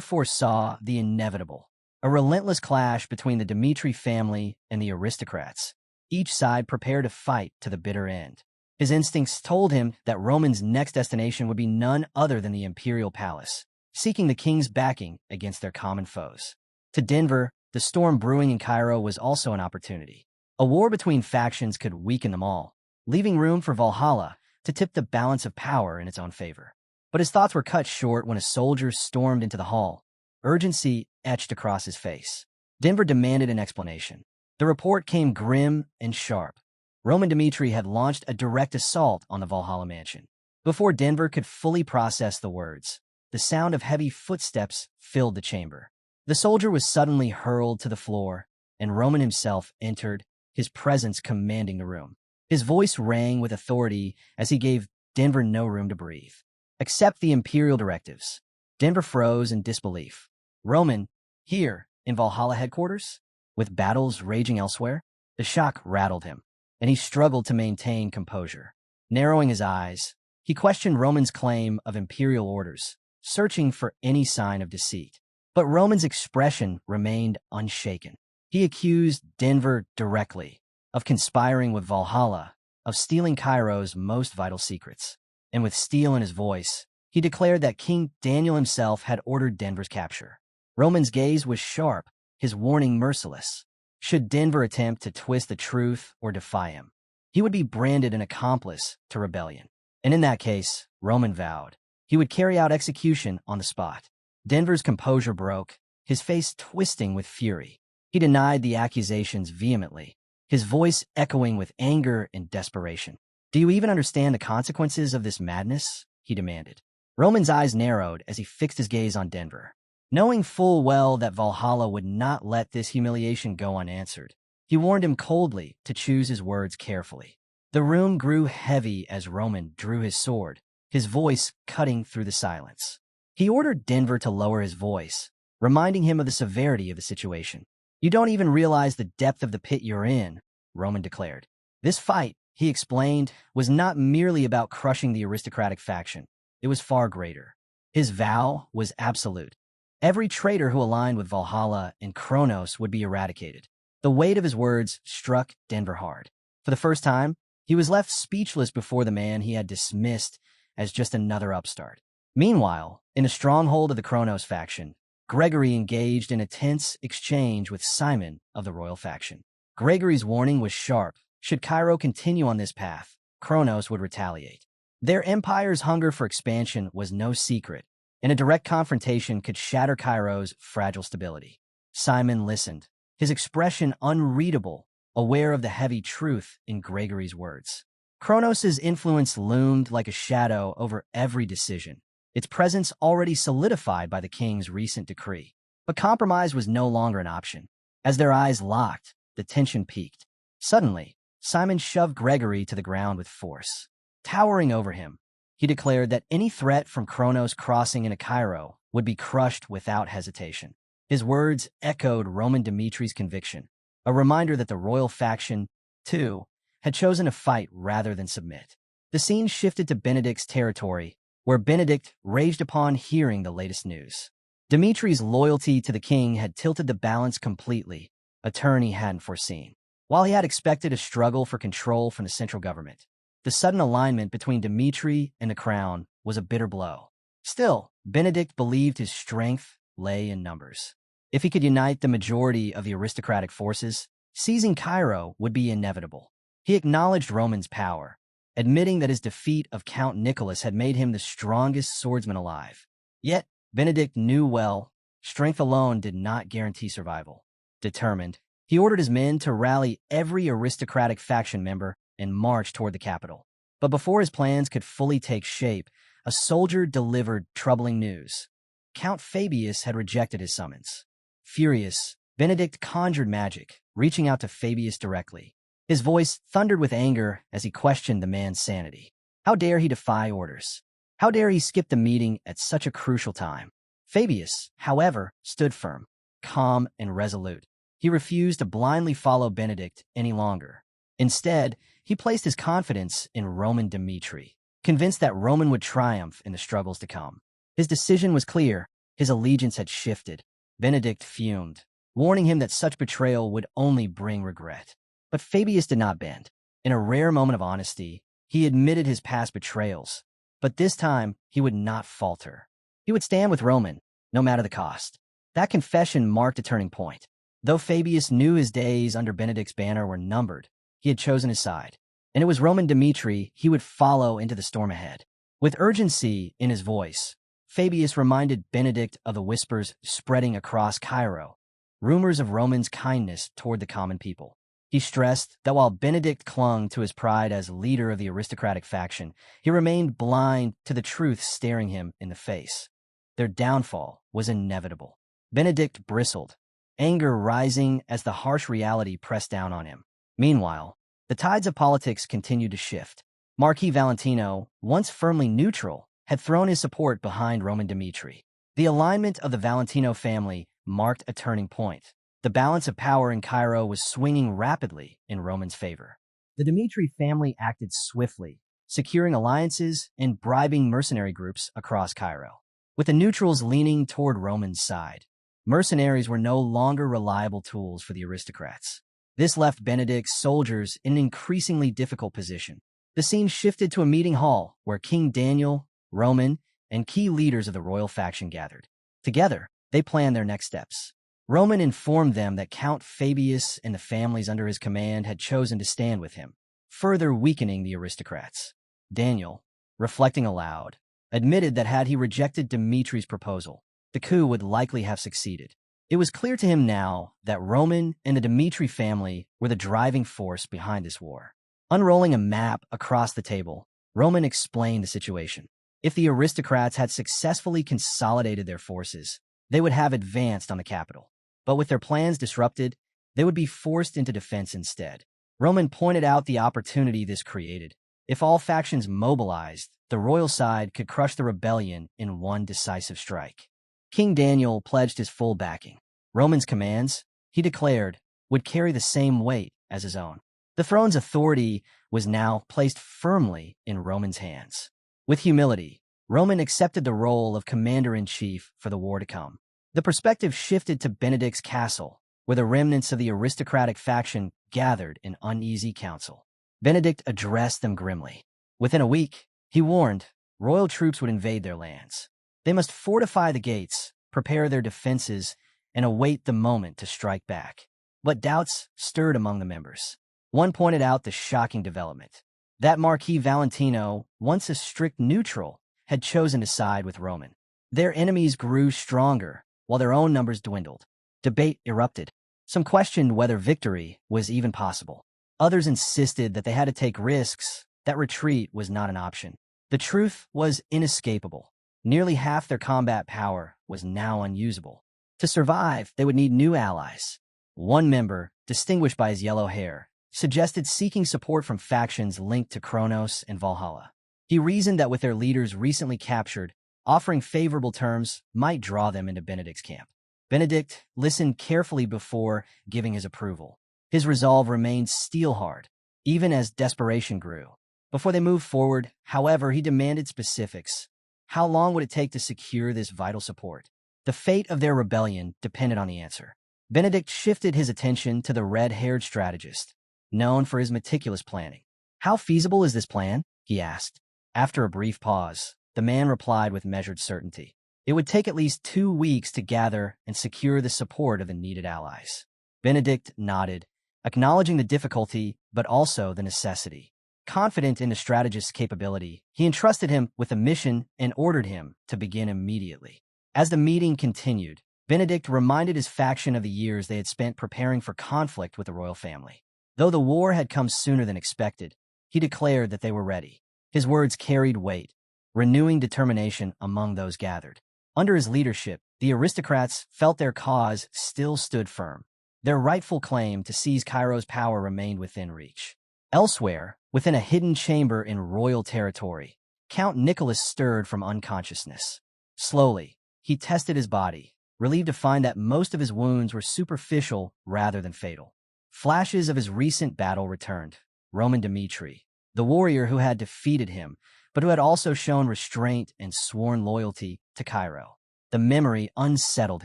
foresaw the inevitable, a relentless clash between the Dmitri family and the aristocrats, each side prepared to fight to the bitter end. His instincts told him that Roman's next destination would be none other than the imperial palace, seeking the king's backing against their common foes. To Denver, the storm brewing in Cairo was also an opportunity. A war between factions could weaken them all, leaving room for Valhalla to tip the balance of power in its own favor. But his thoughts were cut short when a soldier stormed into the hall, urgency etched across his face. Denver demanded an explanation. The report came grim and sharp. Roman Dmitri had launched a direct assault on the Valhalla mansion. Before Denver could fully process the words, the sound of heavy footsteps filled the chamber. The soldier was suddenly hurled to the floor, and Roman himself entered, his presence commanding the room. His voice rang with authority as he gave Denver no room to breathe. Accept the imperial directives. Denver froze in disbelief. Roman, here, in Valhalla headquarters? With battles raging elsewhere? The shock rattled him, and he struggled to maintain composure. Narrowing his eyes, he questioned Roman's claim of imperial orders, searching for any sign of deceit. But Roman's expression remained unshaken. He accused Denver directly of conspiring with Valhalla, of stealing Cairo's most vital secrets. And with steel in his voice, he declared that King Daniel himself had ordered Denver's capture. Roman's gaze was sharp, his warning merciless. Should Denver attempt to twist the truth or defy him, he would be branded an accomplice to rebellion. And in that case, Roman vowed, he would carry out execution on the spot. Denver's composure broke, his face twisting with fury. He denied the accusations vehemently, his voice echoing with anger and desperation. Do you even understand the consequences of this madness? He demanded. Roman's eyes narrowed as he fixed his gaze on Denver. Knowing full well that Valhalla would not let this humiliation go unanswered, he warned him coldly to choose his words carefully. The room grew heavy as Roman drew his sword, his voice cutting through the silence. He ordered Denver to lower his voice, reminding him of the severity of the situation. You don't even realize the depth of the pit you're in, Roman declared. This fight, he explained, was not merely about crushing the aristocratic faction. It was far greater. His vow was absolute. Every traitor who aligned with Valhalla and Kronos would be eradicated. The weight of his words struck Denver hard. For the first time, he was left speechless before the man he had dismissed as just another upstart. Meanwhile, in a stronghold of the Kronos faction, Gregory engaged in a tense exchange with Simon of the royal faction. Gregory's warning was sharp. Should Cairo continue on this path, Kronos would retaliate. Their empire's hunger for expansion was no secret, and a direct confrontation could shatter Cairo's fragile stability. Simon listened, his expression unreadable, aware of the heavy truth in Gregory's words. Kronos' influence loomed like a shadow over every decision, its presence already solidified by the king's recent decree. But compromise was no longer an option. As their eyes locked, the tension peaked. Suddenly, Simon shoved Gregory to the ground with force. Towering over him, he declared that any threat from Kronos crossing into Cairo would be crushed without hesitation. His words echoed Roman Dimitri's conviction, a reminder that the royal faction, too, had chosen to fight rather than submit. The scene shifted to Benedict's territory, where Benedict raged upon hearing the latest news. Dimitri's loyalty to the king had tilted the balance completely, a turn he hadn't foreseen. While he had expected a struggle for control from the central government, the sudden alignment between Dmitri and the crown was a bitter blow. Still, Benedict believed his strength lay in numbers. If he could unite the majority of the aristocratic forces, seizing Cairo would be inevitable. He acknowledged Roman's power, admitting that his defeat of Count Nicholas had made him the strongest swordsman alive. Yet, Benedict knew well, strength alone did not guarantee survival. Determined, he ordered his men to rally every aristocratic faction member and march toward the capital. But before his plans could fully take shape, a soldier delivered troubling news. Count Fabius had rejected his summons. Furious, Benedict conjured magic, reaching out to Fabius directly. His voice thundered with anger as he questioned the man's sanity. How dare he defy orders? How dare he skip the meeting at such a crucial time? Fabius, however, stood firm, calm and resolute. He refused to blindly follow Benedict any longer. Instead, he placed his confidence in Roman Dmitri. convinced that Roman would triumph in the struggles to come. His decision was clear. His allegiance had shifted. Benedict fumed, warning him that such betrayal would only bring regret. But Fabius did not bend. In a rare moment of honesty, he admitted his past betrayals. But this time, he would not falter. He would stand with Roman, no matter the cost. That confession marked a turning point. Though Fabius knew his days under Benedict's banner were numbered, he had chosen his side. And it was Roman Demetri he would follow into the storm ahead. With urgency in his voice, Fabius reminded Benedict of the whispers spreading across Cairo, rumors of Roman's kindness toward the common people. He stressed that while Benedict clung to his pride as leader of the aristocratic faction, he remained blind to the truth staring him in the face. Their downfall was inevitable. Benedict bristled, anger rising as the harsh reality pressed down on him. Meanwhile, the tides of politics continued to shift. Marquis Valentino, once firmly neutral, had thrown his support behind Roman Demetri. The alignment of the Valentino family marked a turning point. The balance of power in Cairo was swinging rapidly in Roman's favor. The Demetri family acted swiftly, securing alliances and bribing mercenary groups across Cairo. With the neutrals leaning toward Roman's side, mercenaries were no longer reliable tools for the aristocrats. This left Benedict's soldiers in an increasingly difficult position. The scene shifted to a meeting hall where King Daniel, Roman, and key leaders of the royal faction gathered. Together, they planned their next steps. Roman informed them that Count Fabius and the families under his command had chosen to stand with him, further weakening the aristocrats. Daniel, reflecting aloud, admitted that had he rejected Demetri's proposal, the coup would likely have succeeded. It was clear to him now that Roman and the Demetri family were the driving force behind this war. Unrolling a map across the table, Roman explained the situation. If the aristocrats had successfully consolidated their forces, they would have advanced on the capital. But with their plans disrupted, they would be forced into defense instead. Roman pointed out the opportunity this created. If all factions mobilized, the royal side could crush the rebellion in one decisive strike. King Daniel pledged his full backing. Roman's commands, he declared, would carry the same weight as his own. The throne's authority was now placed firmly in Roman's hands. With humility, Roman accepted the role of commander-in-chief for the war to come. The perspective shifted to Benedict's castle, where the remnants of the aristocratic faction gathered in uneasy council. Benedict addressed them grimly. Within a week, he warned, royal troops would invade their lands. They must fortify the gates, prepare their defenses, and await the moment to strike back. But doubts stirred among the members. One pointed out the shocking development. That Marquis Valentino, once a strict neutral, had chosen to side with Roman. Their enemies grew stronger, while their own numbers dwindled. Debate erupted. Some questioned whether victory was even possible. Others insisted that they had to take risks, that retreat was not an option. The truth was inescapable. Nearly half their combat power was now unusable. To survive, they would need new allies. One member, distinguished by his yellow hair, suggested seeking support from factions linked to Kronos and Valhalla. He reasoned that with their leaders recently captured, offering favorable terms might draw them into Benedict's camp. Benedict listened carefully before giving his approval. His resolve remained steel-hard, even as desperation grew. Before they moved forward, however, he demanded specifics. How long would it take to secure this vital support? The fate of their rebellion depended on the answer. Benedict shifted his attention to the red-haired strategist, known for his meticulous planning. How feasible is this plan? He asked. After a brief pause, the man replied with measured certainty. It would take at least 2 weeks to gather and secure the support of the needed allies. Benedict nodded, acknowledging the difficulty but also the necessity. Confident in the strategist's capability, he entrusted him with a mission and ordered him to begin immediately. As the meeting continued, Benedict reminded his faction of the years they had spent preparing for conflict with the royal family. Though the war had come sooner than expected, he declared that they were ready. His words carried weight, renewing determination among those gathered. Under his leadership, the aristocrats felt their cause still stood firm. Their rightful claim to seize Cairo's power remained within reach. Elsewhere, within a hidden chamber in royal territory, Count Nicholas stirred from unconsciousness. Slowly, he tested his body, relieved to find that most of his wounds were superficial rather than fatal. Flashes of his recent battle returned. Roman Demetri, the warrior who had defeated him, but who had also shown restraint and sworn loyalty to Cairo. The memory unsettled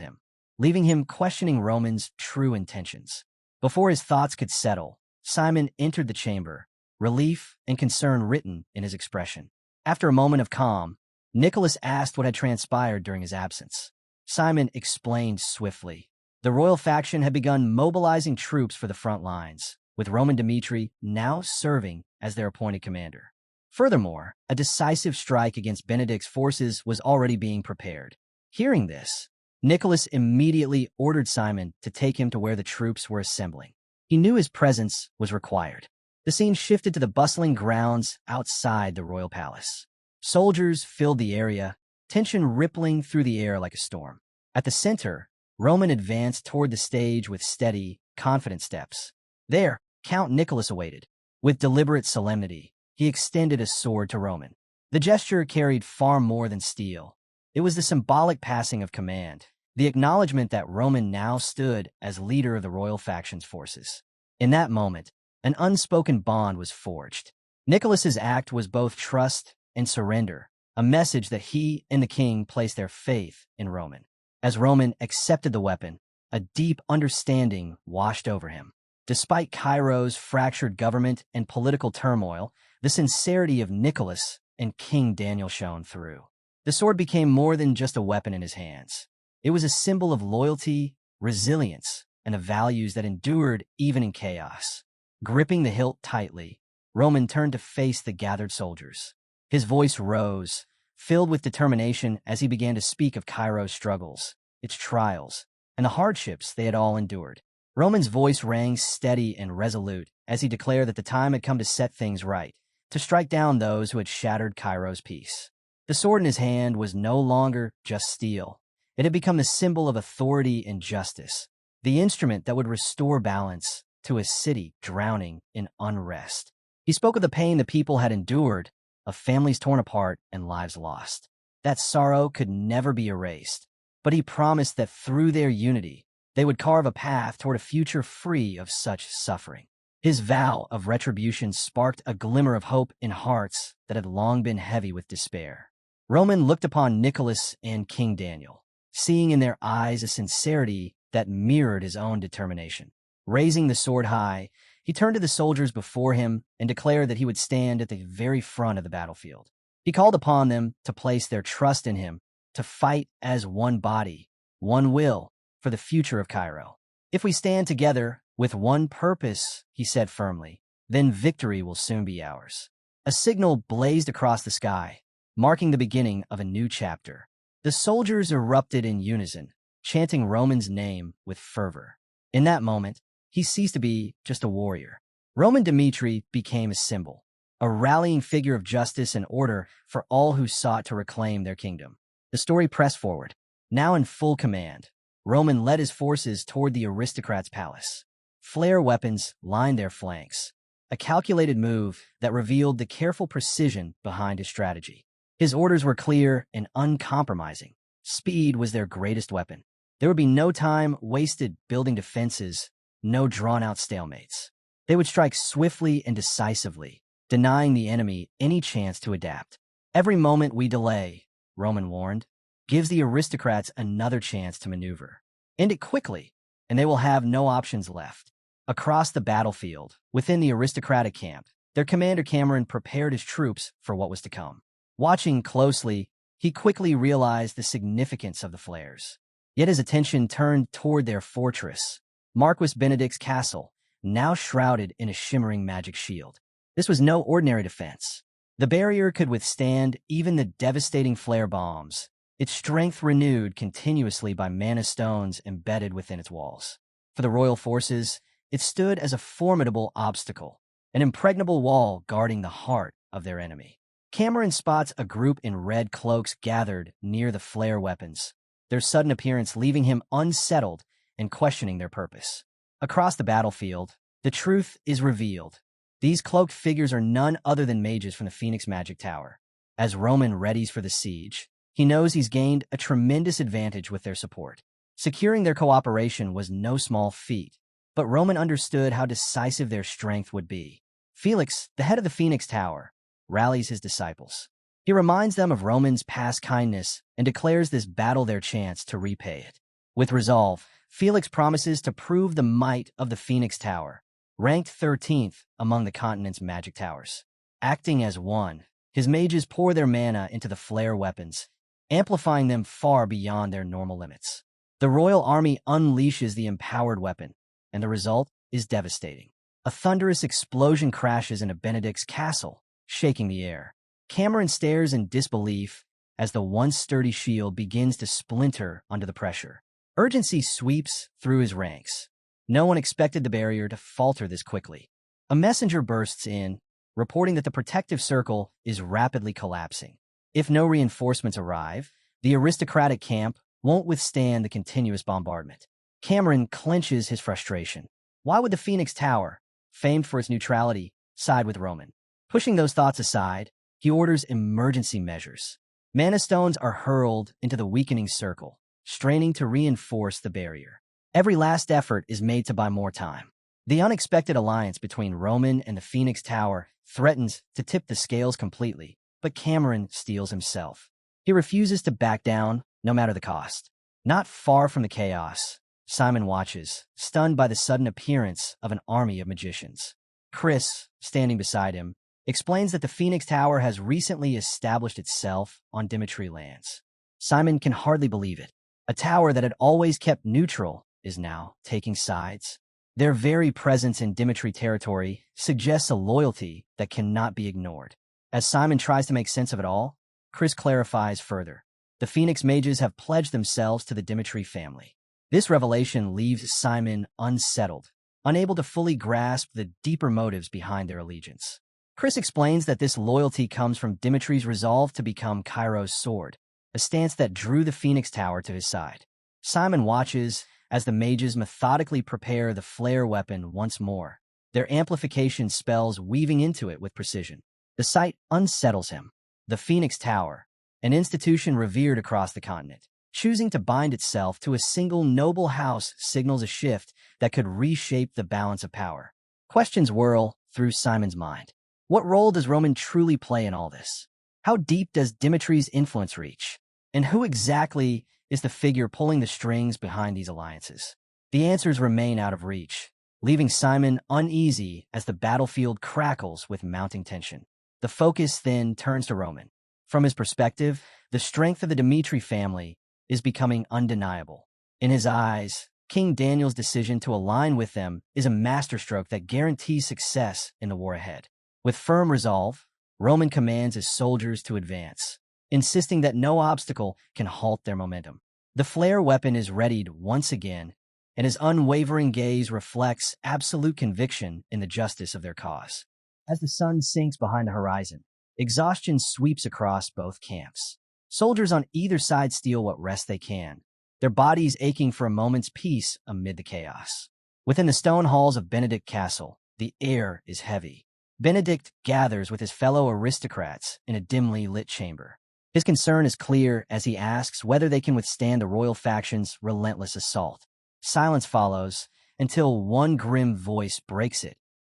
him, leaving him questioning Roman's true intentions. Before his thoughts could settle, Simon entered the chamber, relief and concern written in his expression. After a moment of calm, Nicholas asked what had transpired during his absence. Simon explained swiftly. The royal faction had begun mobilizing troops for the front lines, with Roman Dmitri now serving as their appointed commander. Furthermore, a decisive strike against Benedict's forces was already being prepared. Hearing this, Nicholas immediately ordered Simon to take him to where the troops were assembling. He knew his presence was required. The scene shifted to the bustling grounds outside the royal palace. Soldiers filled the area, tension rippling through the air like a storm. At the center, Roman advanced toward the stage with steady, confident steps. There, Count Nicholas awaited. With deliberate solemnity, he extended a sword to Roman. The gesture carried far more than steel. It was the symbolic passing of command, the acknowledgement that Roman now stood as leader of the royal faction's forces. In that moment, an unspoken bond was forged. Nicholas's act was both trust and surrender, a message that he and the king placed their faith in Roman. As Roman accepted the weapon, a deep understanding washed over him. Despite Cairo's fractured government and political turmoil, the sincerity of Nicholas and King Daniel shone through. The sword became more than just a weapon in his hands. It was a symbol of loyalty, resilience, and the values that endured even in chaos. Gripping the hilt tightly, Roman turned to face the gathered soldiers. His voice rose, filled with determination as he began to speak of Cairo's struggles, its trials, and the hardships they had all endured. Roman's voice rang steady and resolute as he declared that the time had come to set things right, to strike down those who had shattered Cairo's peace. The sword in his hand was no longer just steel. It had become the symbol of authority and justice, the instrument that would restore balance to a city drowning in unrest. He spoke of the pain the people had endured, of families torn apart and lives lost. That sorrow could never be erased, but he promised that through their unity, they would carve a path toward a future free of such suffering. His vow of retribution sparked a glimmer of hope in hearts that had long been heavy with despair. Roman looked upon Nicholas and King Daniel, seeing in their eyes a sincerity that mirrored his own determination. Raising the sword high, he turned to the soldiers before him and declared that he would stand at the very front of the battlefield. He called upon them to place their trust in him, to fight as one body, one will, for the future of Cairo. If we stand together with one purpose, he said firmly, then victory will soon be ours. A signal blazed across the sky, marking the beginning of a new chapter. The soldiers erupted in unison, chanting Roman's name with fervor. In that moment, he ceased to be just a warrior. Roman Dmitri became a symbol, a rallying figure of justice and order for all who sought to reclaim their kingdom. The story pressed forward. Now in full command, Roman led his forces toward the aristocrat's palace. Flare weapons lined their flanks, a calculated move that revealed the careful precision behind his strategy. His orders were clear and uncompromising. Speed was their greatest weapon. There would be no time wasted building defenses, no drawn-out stalemates. They would strike swiftly and decisively, denying the enemy any chance to adapt. Every moment we delay, Roman warned, gives the aristocrats another chance to maneuver. End it quickly, and they will have no options left. Across the battlefield, within the aristocratic camp, their commander Cameron prepared his troops for what was to come. Watching closely, he quickly realized the significance of the flares. Yet his attention turned toward their fortress, Marquis Benedict's castle, now shrouded in a shimmering magic shield. This was no ordinary defense. The barrier could withstand even the devastating flare bombs, its strength renewed continuously by mana stones embedded within its walls. For the royal forces, it stood as a formidable obstacle, an impregnable wall guarding the heart of their enemy. Cameron spots a group in red cloaks gathered near the flare weapons, their sudden appearance leaving him unsettled and questioning their purpose. Across the battlefield, the truth is revealed. These cloaked figures are none other than mages from the Phoenix Magic Tower. As Roman readies for the siege, he knows he's gained a tremendous advantage with their support. Securing their cooperation was no small feat, but Roman understood how decisive their strength would be. Felix, the head of the Phoenix Tower, rallies his disciples. He reminds them of Roman's past kindness and declares this battle their chance to repay it. With resolve, Felix promises to prove the might of the Phoenix Tower, ranked 13th among the continent's magic towers. Acting as one, his mages pour their mana into the flare weapons, amplifying them far beyond their normal limits. The royal army unleashes the empowered weapon, and the result is devastating. A thunderous explosion crashes into Benedict's castle, shaking the air. Cameron stares in disbelief as the once sturdy shield begins to splinter under the pressure. Urgency sweeps through his ranks. No one expected the barrier to falter this quickly. A messenger bursts in, reporting that the protective circle is rapidly collapsing. If no reinforcements arrive, the aristocratic camp won't withstand the continuous bombardment. Cameron clenches his frustration. Why would the Phoenix Tower, famed for its neutrality, side with Roman? Pushing those thoughts aside, he orders emergency measures. Mana stones are hurled into the weakening circle, straining to reinforce the barrier. Every last effort is made to buy more time. The unexpected alliance between Roman and the Phoenix Tower threatens to tip the scales completely, but Cameron steels himself. He refuses to back down, no matter the cost. Not far from the chaos, Simon watches, stunned by the sudden appearance of an army of magicians. Chris, standing beside him, explains that the Phoenix Tower has recently established itself on Dimitri lands. Simon can hardly believe it. A tower that had always kept neutral is now taking sides. Their very presence in Dimitri territory suggests a loyalty that cannot be ignored. As Simon tries to make sense of it all, Chris clarifies further. The Phoenix mages have pledged themselves to the Dimitri family. This revelation leaves Simon unsettled, unable to fully grasp the deeper motives behind their allegiance. Chris explains that this loyalty comes from Dimitri's resolve to become Cairo's sword, a stance that drew the Phoenix Tower to his side. Simon watches as the mages methodically prepare the flare weapon once more, their amplification spells weaving into it with precision. The sight unsettles him. The Phoenix Tower, an institution revered across the continent, choosing to bind itself to a single noble house signals a shift that could reshape the balance of power. Questions whirl through Simon's mind. What role does Roman truly play in all this? How deep does Dimitri's influence reach? And who exactly is the figure pulling the strings behind these alliances? The answers remain out of reach, leaving Simon uneasy as the battlefield crackles with mounting tension. The focus then turns to Roman. From his perspective, the strength of the Dimitri family is becoming undeniable. In his eyes, King Daniel's decision to align with them is a masterstroke that guarantees success in the war ahead. With firm resolve, Roman commands his soldiers to advance, insisting that no obstacle can halt their momentum. The flare weapon is readied once again, and his unwavering gaze reflects absolute conviction in the justice of their cause. As the sun sinks behind the horizon, exhaustion sweeps across both camps. Soldiers on either side steal what rest they can, their bodies aching for a moment's peace amid the chaos. Within the stone halls of Benedict Castle, the air is heavy. Benedict gathers with his fellow aristocrats in a dimly lit chamber. His concern is clear as he asks whether they can withstand the royal faction's relentless assault. Silence follows until one grim voice breaks it.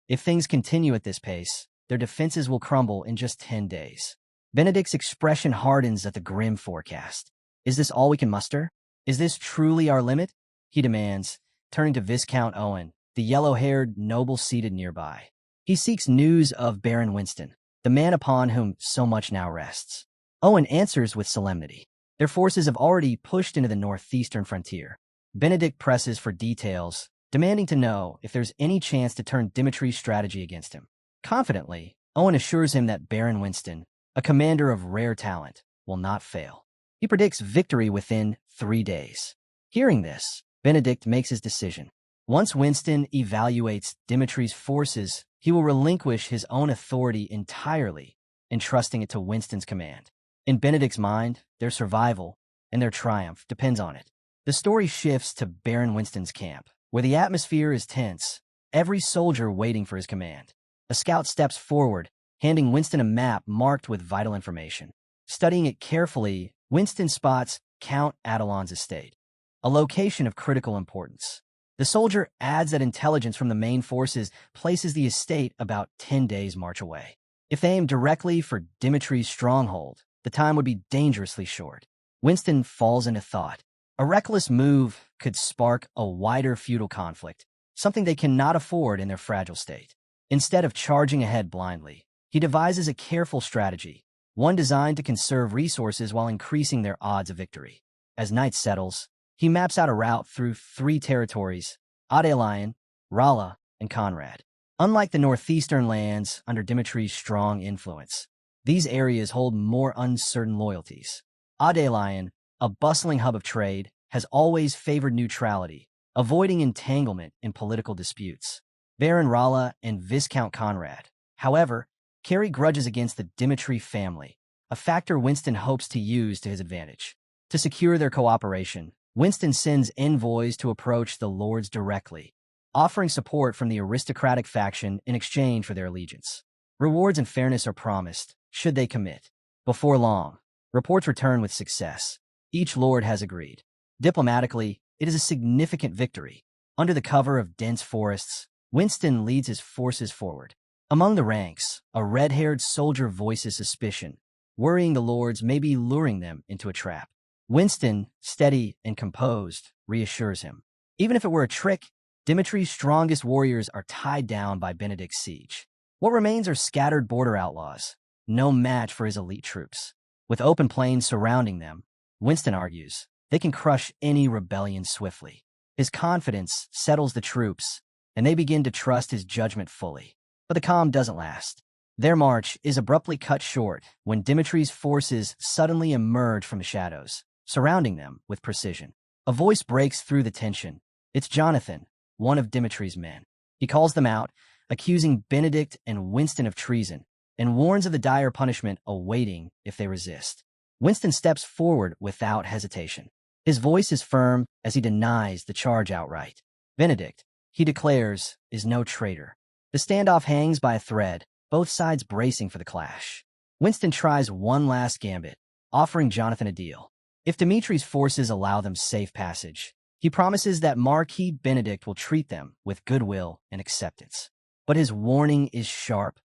If things continue at this pace, their defenses will crumble in just 10 days. Benedict's expression hardens at the grim forecast. Is this all we can muster? Is this truly our limit? He demands, turning to Viscount Owen, the yellow-haired noble seated nearby. He seeks news of Baron Winston, the man upon whom so much now rests. Owen answers with solemnity. Their forces have already pushed into the northeastern frontier. Benedict presses for details, demanding to know if there's any chance to turn Dimitri's strategy against him. Confidently, Owen assures him that Baron Winston, a commander of rare talent, will not fail. He predicts victory within 3 days. Hearing this, Benedict makes his decision. Once Winston evaluates Dimitri's forces, he will relinquish his own authority entirely, entrusting it to Winston's command. In Benedict's mind, their survival and their triumph depends on it. The story shifts to Baron Winston's camp, where the atmosphere is tense, every soldier waiting for his command. A scout steps forward, handing Winston a map marked with vital information. Studying it carefully, Winston spots Count Adelon's estate, a location of critical importance. The soldier adds that intelligence from the main forces places the estate about 10 days' march away. If they aimed directly for Dimitri's stronghold, the time would be dangerously short. Winston falls into thought. A reckless move could spark a wider feudal conflict, something they cannot afford in their fragile state. Instead of charging ahead blindly, he devises a careful strategy, one designed to conserve resources while increasing their odds of victory. As night settles, he maps out a route through 3 territories: Adelion, Rala, and Conrad. Unlike the northeastern lands under Dimitri's strong influence, these areas hold more uncertain loyalties. Adelion, a bustling hub of trade, has always favored neutrality, avoiding entanglement in political disputes. Baron Rala and Viscount Conrad, however, carry grudges against the Dimitri family, a factor Winston hopes to use to his advantage. To secure their cooperation, Winston sends envoys to approach the lords directly, offering support from the aristocratic faction in exchange for their allegiance. Rewards and fairness are promised, should they commit. Before long, reports return with success. Each lord has agreed. Diplomatically, it is a significant victory. Under the cover of dense forests, Winston leads his forces forward. Among the ranks, a red-haired soldier voices suspicion, worrying the lords may be luring them into a trap. Winston, steady and composed, reassures him. Even if it were a trick, Dimitri's strongest warriors are tied down by Benedict's siege. What remains are scattered border outlaws, no match for his elite troops. With open plains surrounding them, Winston argues, they can crush any rebellion swiftly. His confidence settles the troops, and they begin to trust his judgment fully. But the calm doesn't last. Their march is abruptly cut short when Dimitri's forces suddenly emerge from the shadows, surrounding them with precision. A voice breaks through the tension. It's Jonathan, one of Dimitri's men. He calls them out, accusing Benedict and Winston of treason, and warns of the dire punishment awaiting if they resist. Winston steps forward without hesitation. His voice is firm as he denies the charge outright. Benedict, he declares, is no traitor. The standoff hangs by a thread, both sides bracing for the clash. Winston tries one last gambit, offering Jonathan a deal. If Dimitri's forces allow them safe passage, he promises that Marquis Benedict will treat them with goodwill and acceptance. But his warning is sharp.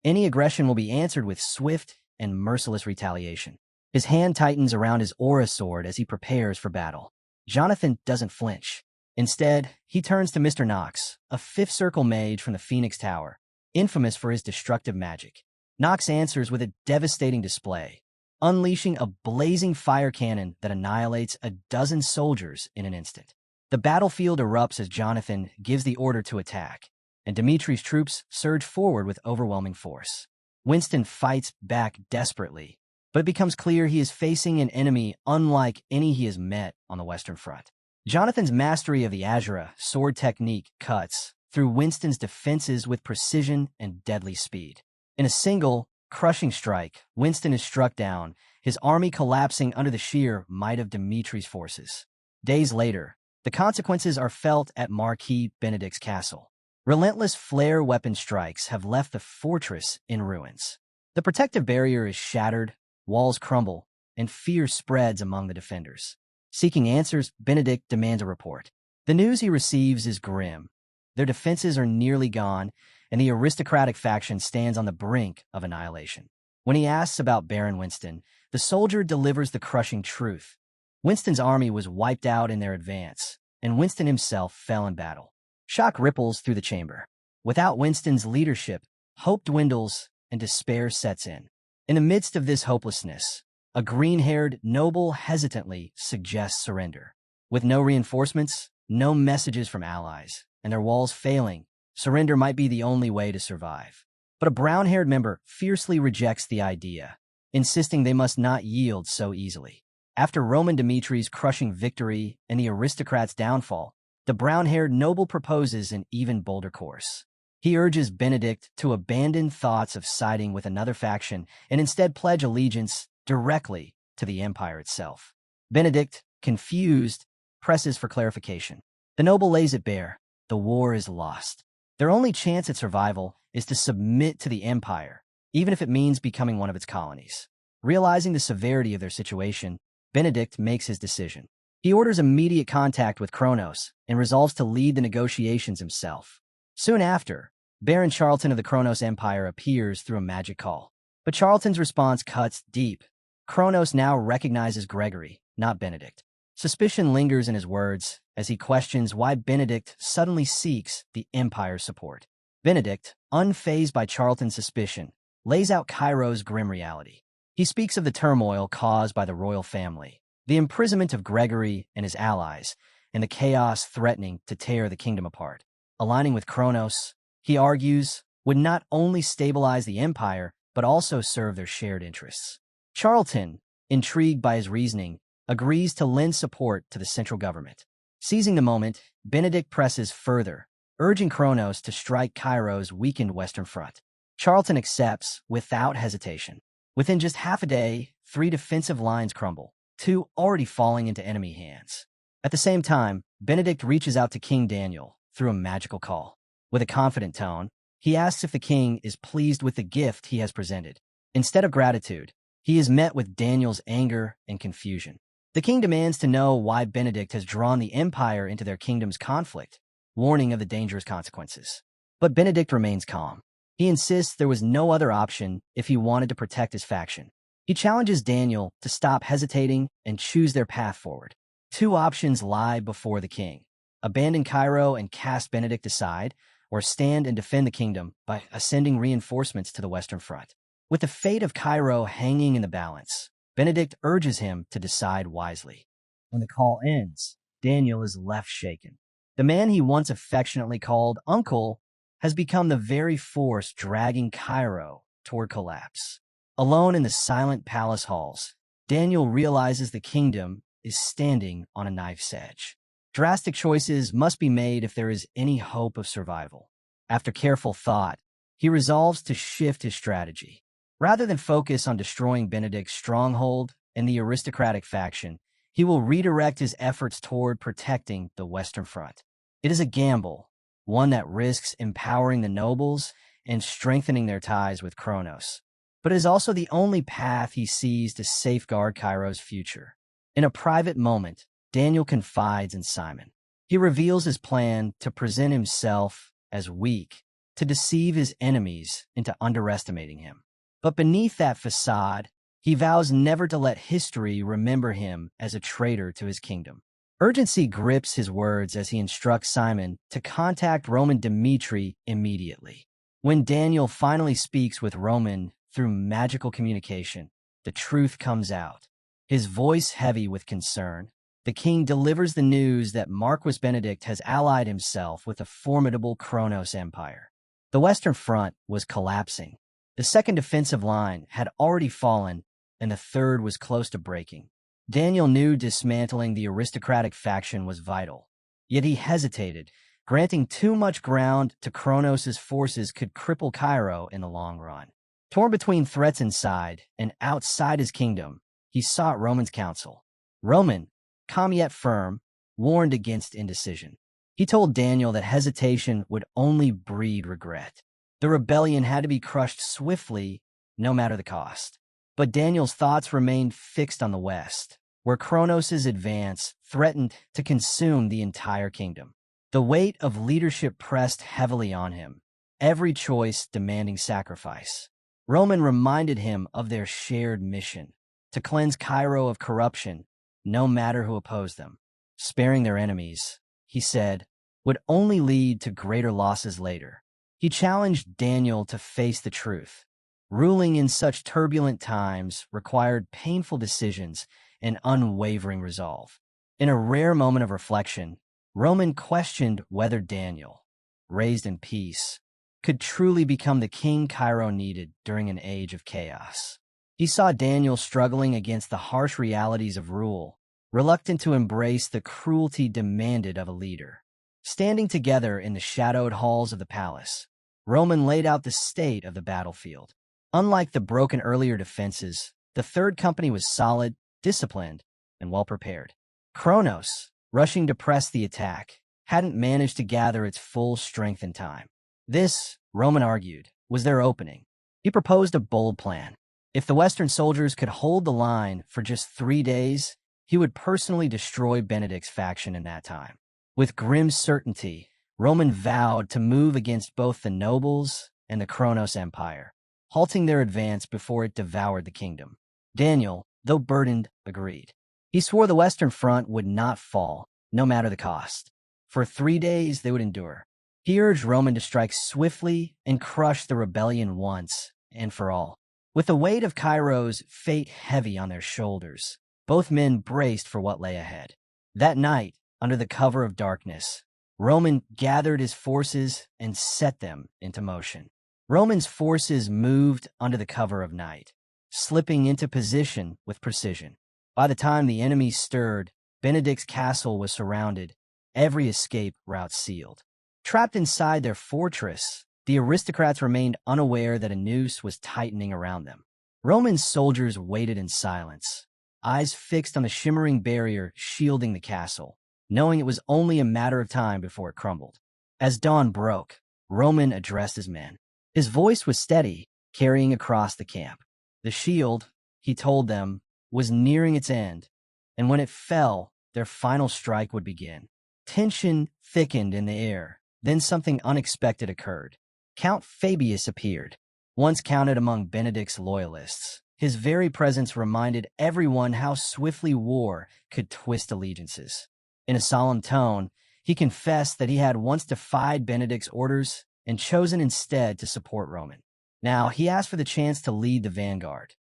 Any aggression will be answered with swift and merciless retaliation. His hand tightens around his aura sword as he prepares for battle. Jonathan doesn't flinch. Instead, he turns to Mr. Knox, a fifth circle mage from the Phoenix Tower, infamous for his destructive magic. Knox answers with a devastating display, unleashing a blazing fire cannon that annihilates a dozen soldiers in an instant. The battlefield erupts as Jonathan gives the order to attack, and Dimitri's troops surge forward with overwhelming force. Winston fights back desperately, but it becomes clear he is facing an enemy unlike any he has met on the Western Front. Jonathan's mastery of the Azura sword technique cuts through Winston's defenses with precision and deadly speed. In a single, crushing strike, Winston is struck down, his army collapsing under the sheer might of Dimitri's forces. Days later, the consequences are felt at Marquis Benedict's castle. Relentless flare weapon strikes have left the fortress in ruins. The protective barrier is shattered, walls crumble, and fear spreads among the defenders. Seeking answers, Benedict demands a report. The news he receives is grim. Their defenses are nearly gone, and the aristocratic faction stands on the brink of annihilation. When he asks about Baron Winston, the soldier delivers the crushing truth. Winston's army was wiped out in their advance, and Winston himself fell in battle. Shock ripples through the chamber. Without Winston's leadership, hope dwindles and despair sets in. In the midst of this hopelessness, a green-haired noble hesitantly suggests surrender. With no reinforcements, no messages from allies, and their walls failing, surrender might be the only way to survive. But a brown-haired member fiercely rejects the idea, insisting they must not yield so easily. After Roman Dimitri's crushing victory and the aristocrats' downfall, the brown-haired noble proposes an even bolder course. He urges Benedict to abandon thoughts of siding with another faction and instead pledge allegiance directly to the empire itself. Benedict, confused, presses for clarification. The noble lays it bare. The war is lost. Their only chance at survival is to submit to the empire, even if it means becoming one of its colonies. Realizing the severity of their situation, Benedict makes his decision. He orders immediate contact with Kronos and resolves to lead the negotiations himself. Soon after, Baron Charlton of the Kronos Empire appears through a magic call. But Charlton's response cuts deep. Kronos now recognizes Gregory, not Benedict. Suspicion lingers in his words as he questions why Benedict suddenly seeks the Empire's support. Benedict, unfazed by Charlton's suspicion, lays out Cairo's grim reality. He speaks of the turmoil caused by the royal family, the imprisonment of Gregory and his allies, and the chaos threatening to tear the kingdom apart. Aligning with Kronos, he argues, would not only stabilize the empire, but also serve their shared interests. Charlton, intrigued by his reasoning, agrees to lend support to the central government. Seizing the moment, Benedict presses further, urging Kronos to strike Cairo's weakened western front. Charlton accepts without hesitation. Within just half a day, 3 defensive lines crumble, 2 already falling into enemy hands. At the same time, Benedict reaches out to King Daniel through a magical call. With a confident tone, he asks if the king is pleased with the gift he has presented. Instead of gratitude, he is met with Daniel's anger and confusion. The king demands to know why Benedict has drawn the empire into their kingdom's conflict, warning of the dangerous consequences. But Benedict remains calm. He insists there was no other option if he wanted to protect his faction. He challenges Daniel to stop hesitating and choose their path forward. 2 options lie before the king: abandon Cairo and cast Benedict aside, or stand and defend the kingdom by sending reinforcements to the western front. With the fate of Cairo hanging in the balance, Benedict urges him to decide wisely. When the call ends, Daniel is left shaken. The man he once affectionately called Uncle has become the very force dragging Cairo toward collapse. Alone in the silent palace halls, Daniel realizes the kingdom is standing on a knife's edge. Drastic choices must be made if there is any hope of survival. After careful thought, he resolves to shift his strategy. Rather than focus on destroying Benedict's stronghold and the aristocratic faction, he will redirect his efforts toward protecting the Western Front. It is a gamble, one that risks empowering the nobles and strengthening their ties with Kronos. But it is also the only path he sees to safeguard Cairo's future. In a private moment, Daniel confides in Simon. He reveals his plan to present himself as weak, to deceive his enemies into underestimating him. But beneath that facade, he vows never to let history remember him as a traitor to his kingdom. Urgency grips his words as he instructs Simon to contact Roman Dmitri immediately. When Daniel finally speaks with Roman through magical communication, the truth comes out. His voice heavy with concern, the king delivers the news that Marquis Benedict has allied himself with a formidable Kronos empire. The Western Front was collapsing. The second defensive line had already fallen, and the third was close to breaking. Daniel knew dismantling the aristocratic faction was vital. Yet he hesitated. Granting too much ground to Kronos' forces could cripple Cairo in the long run. Torn between threats inside and outside his kingdom, he sought Roman's counsel. Roman, calm yet firm, warned against indecision. He told Daniel that hesitation would only breed regret. The rebellion had to be crushed swiftly, no matter the cost. But Daniel's thoughts remained fixed on the west, where Kronos' advance threatened to consume the entire kingdom. The weight of leadership pressed heavily on him, every choice demanding sacrifice. Roman reminded him of their shared mission, to cleanse Cairo of corruption, no matter who opposed them. Sparing their enemies, he said, would only lead to greater losses later. He challenged Daniel to face the truth. Ruling in such turbulent times required painful decisions and unwavering resolve. In a rare moment of reflection, Roman questioned whether Daniel, raised in peace, could truly become the king Cairo needed during an age of chaos. He saw Daniel struggling against the harsh realities of rule, reluctant to embrace the cruelty demanded of a leader. Standing together in the shadowed halls of the palace, Roman laid out the state of the battlefield. Unlike the broken earlier defenses, the third company was solid, disciplined, and well-prepared. Kronos, rushing to press the attack, hadn't managed to gather its full strength in time. This, Roman argued, was their opening. He proposed a bold plan. If the Western soldiers could hold the line for just 3 days, he would personally destroy Benedict's faction in that time. With grim certainty, Roman vowed to move against both the nobles and the Kronos Empire, halting their advance before it devoured the kingdom. Daniel, though burdened, agreed. He swore the Western Front would not fall, no matter the cost. For 3 days they would endure. He urged Roman to strike swiftly and crush the rebellion once and for all. With the weight of Cairo's fate heavy on their shoulders, both men braced for what lay ahead. That night, under the cover of darkness, Roman gathered his forces and set them into motion. Roman's forces moved under the cover of night, slipping into position with precision. By the time the enemy stirred, Benedict's castle was surrounded, every escape route sealed. Trapped inside their fortress, the aristocrats remained unaware that a noose was tightening around them. Roman soldiers waited in silence, eyes fixed on the shimmering barrier shielding the castle, knowing it was only a matter of time before it crumbled. As dawn broke, Roman addressed his men. His voice was steady, carrying across the camp. The shield, he told them, was nearing its end, and when it fell, their final strike would begin. Tension thickened in the air. Then something unexpected occurred. Count Fabius appeared, once counted among Benedict's loyalists. His very presence reminded everyone how swiftly war could twist allegiances. In a solemn tone, he confessed that he had once defied Benedict's orders and chosen instead to support Roman. Now, he asked for the chance to lead the vanguard,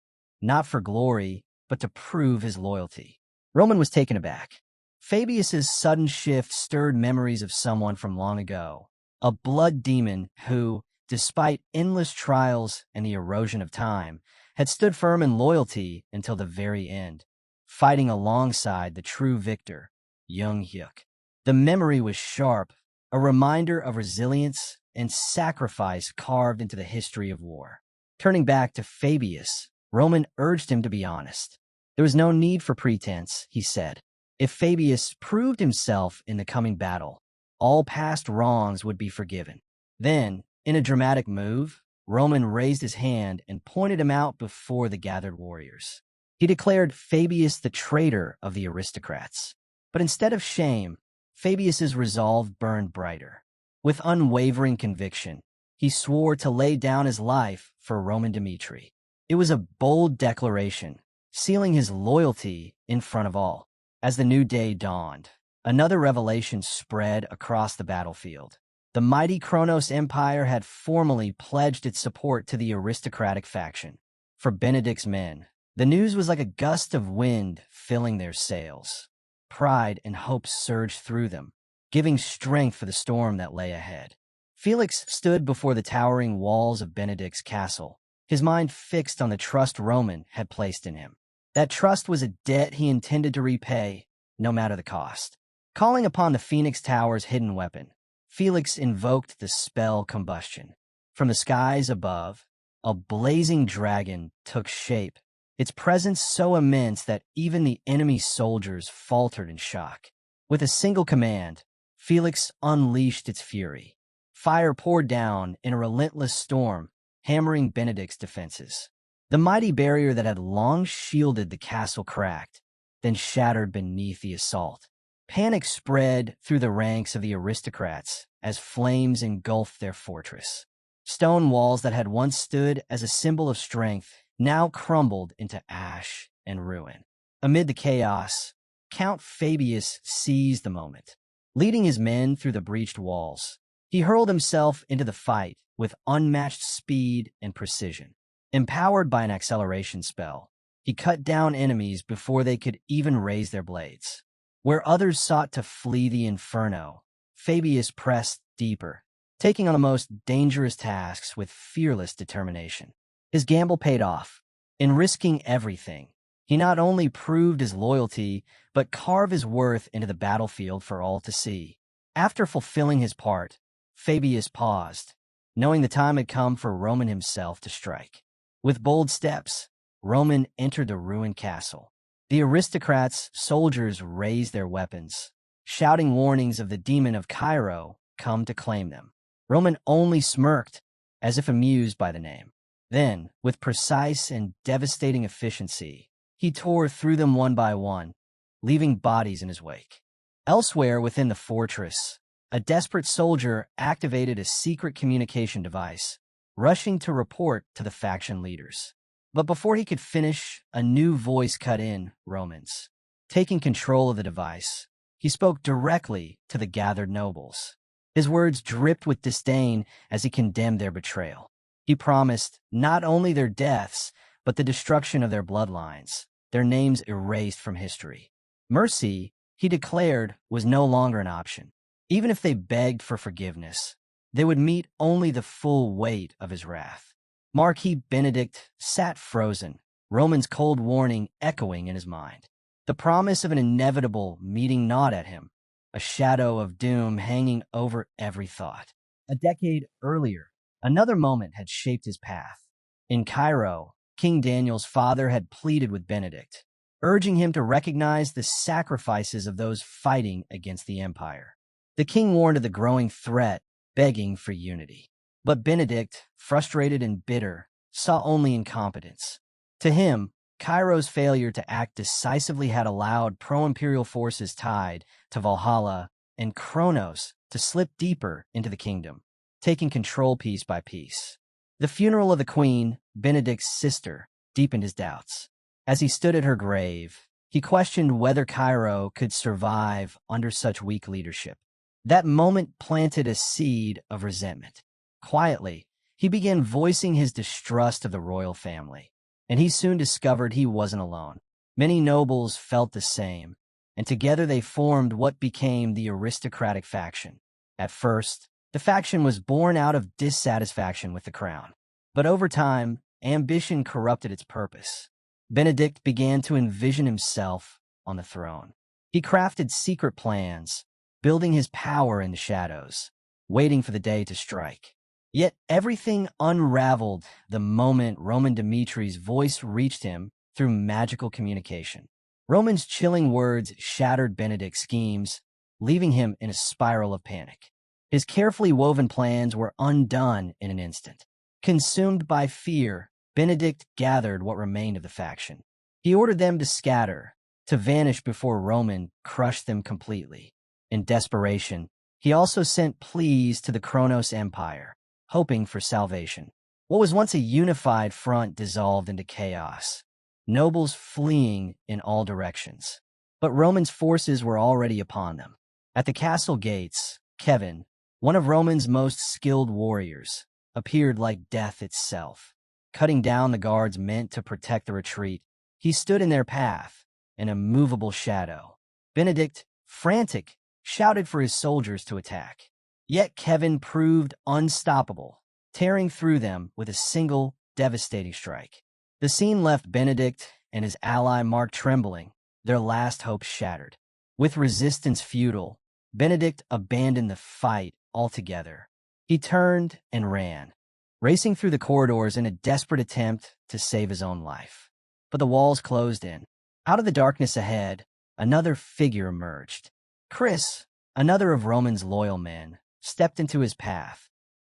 not for glory, but to prove his loyalty. Roman was taken aback. Fabius's sudden shift stirred memories of someone from long ago, a blood demon who, despite endless trials and the erosion of time, had stood firm in loyalty until the very end, fighting alongside the true victor, Young Hyuk. The memory was sharp, a reminder of resilience and sacrifice carved into the history of war. Turning back to Fabius, Roman urged him to be honest. There was no need for pretense, he said. If Fabius proved himself in the coming battle, all past wrongs would be forgiven. Then, in a dramatic move, Roman raised his hand and pointed him out before the gathered warriors. He declared Fabius the traitor of the aristocrats. But instead of shame, Fabius's resolve burned brighter. With unwavering conviction, he swore to lay down his life for Roman Dmitri. It was a bold declaration, sealing his loyalty in front of all. As the new day dawned, another revelation spread across the battlefield. The mighty Kronos Empire had formally pledged its support to the aristocratic faction. For Benedict's men, the news was like a gust of wind filling their sails. Pride and hope surged through them, giving strength for the storm that lay ahead. Felix stood before the towering walls of Benedict's castle, his mind fixed on the trust Roman had placed in him. That trust was a debt he intended to repay, no matter the cost. Calling upon the Phoenix Tower's hidden weapon, Felix invoked the spell combustion. From the skies above, a blazing dragon took shape, its presence so immense that even the enemy soldiers faltered in shock. With a single command, Felix unleashed its fury. Fire poured down in a relentless storm, hammering Benedict's defenses. The mighty barrier that had long shielded the castle cracked, then shattered beneath the assault. Panic spread through the ranks of the aristocrats as flames engulfed their fortress. Stone walls that had once stood as a symbol of strength now crumbled into ash and ruin. Amid the chaos, Count Fabius seized the moment. Leading his men through the breached walls, he hurled himself into the fight with unmatched speed and precision. Empowered by an acceleration spell, he cut down enemies before they could even raise their blades. Where others sought to flee the inferno, Fabius pressed deeper, taking on the most dangerous tasks with fearless determination. His gamble paid off. In risking everything, he not only proved his loyalty, but carved his worth into the battlefield for all to see. After fulfilling his part, Fabius paused, knowing the time had come for Roman himself to strike. With bold steps, Roman entered the ruined castle. The aristocrats' soldiers raised their weapons, shouting warnings of the demon of Cairo come to claim them. Roman only smirked, as if amused by the name. Then, with precise and devastating efficiency, he tore through them one by one, leaving bodies in his wake. Elsewhere within the fortress, a desperate soldier activated a secret communication device, rushing to report to the faction leaders. But before he could finish, a new voice cut in, Romans. Taking control of the device, he spoke directly to the gathered nobles. His words dripped with disdain as he condemned their betrayal. He promised not only their deaths, but the destruction of their bloodlines, their names erased from history. Mercy, he declared, was no longer an option. Even if they begged for forgiveness, they would meet only the full weight of his wrath. Marquis Benedict sat frozen, Roman's cold warning echoing in his mind. The promise of an inevitable meeting gnawed at him, a shadow of doom hanging over every thought. A decade earlier, another moment had shaped his path. In Cairo, King Daniel's father had pleaded with Benedict, urging him to recognize the sacrifices of those fighting against the empire. The king warned of the growing threat, begging for unity. But Benedict, frustrated and bitter, saw only incompetence. To him, Cairo's failure to act decisively had allowed pro-imperial forces tied to Valhalla and Kronos to slip deeper into the kingdom, taking control piece by piece. The funeral of the queen, Benedict's sister, deepened his doubts. As he stood at her grave, he questioned whether Cairo could survive under such weak leadership. That moment planted a seed of resentment. Quietly, he began voicing his distrust of the royal family, and he soon discovered he wasn't alone. Many nobles felt the same, and together they formed what became the aristocratic faction. At first, the faction was born out of dissatisfaction with the crown, but over time, ambition corrupted its purpose. Benedict began to envision himself on the throne. He crafted secret plans, building his power in the shadows, waiting for the day to strike. Yet everything unraveled the moment Roman Dimitri's voice reached him through magical communication. Roman's chilling words shattered Benedict's schemes, leaving him in a spiral of panic. His carefully woven plans were undone in an instant. Consumed by fear, Benedict gathered what remained of the faction. He ordered them to scatter, to vanish before Roman crushed them completely. In desperation, he also sent pleas to the Kronos Empire, hoping for salvation. What was once a unified front dissolved into chaos, nobles fleeing in all directions. But Roman's forces were already upon them. At the castle gates, Kevin, one of Roman's most skilled warriors, appeared like death itself. Cutting down the guards meant to protect the retreat, he stood in their path, an immovable shadow. Benedict, frantic, shouted for his soldiers to attack. Yet Kevin proved unstoppable, tearing through them with a single devastating strike. The scene left Benedict and his ally Mark trembling, their last hopes shattered. With resistance futile, Benedict abandoned the fight altogether. He turned and ran, racing through the corridors in a desperate attempt to save his own life. But the walls closed in. Out of the darkness ahead, another figure emerged. Chris, another of Roman's loyal men, stepped into his path,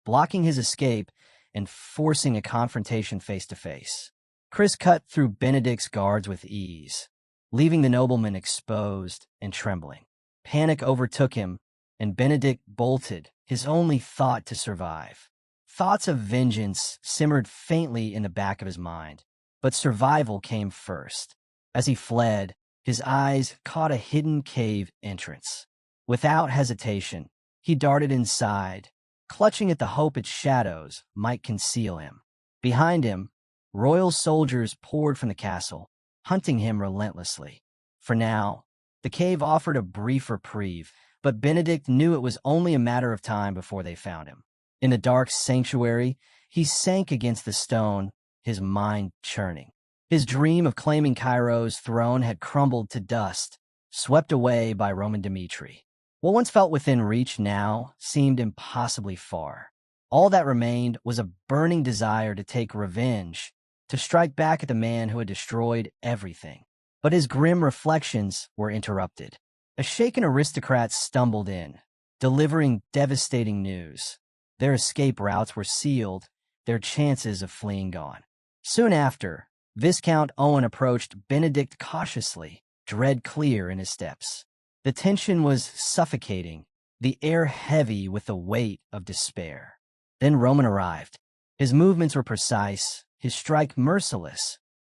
blocking his escape and forcing a confrontation face to face. Chris cut through Benedict's guards with ease, leaving the nobleman exposed and trembling. Panic overtook him, and Benedict bolted, his only thought to survive. Thoughts of vengeance simmered faintly in the back of his mind, but survival came first. As he fled, his eyes caught a hidden cave entrance. Without hesitation, he darted inside, clutching at the hope its shadows might conceal him. Behind him, royal soldiers poured from the castle, hunting him relentlessly. For now, the cave offered a brief reprieve, but Benedict knew it was only a matter of time before they found him. In the dark sanctuary, he sank against the stone, his mind churning. His dream of claiming Cairo's throne had crumbled to dust, swept away by Roman Dimitri. What once felt within reach now seemed impossibly far. All that remained was a burning desire to take revenge, to strike back at the man who had destroyed everything. But his grim reflections were interrupted. A shaken aristocrat stumbled in, delivering devastating news. Their escape routes were sealed, their chances of fleeing gone. Soon after, Viscount Owen approached Benedict cautiously, dread clear in his steps. The tension was suffocating, the air heavy with the weight of despair. Then Roman arrived. His movements were precise, his strike merciless.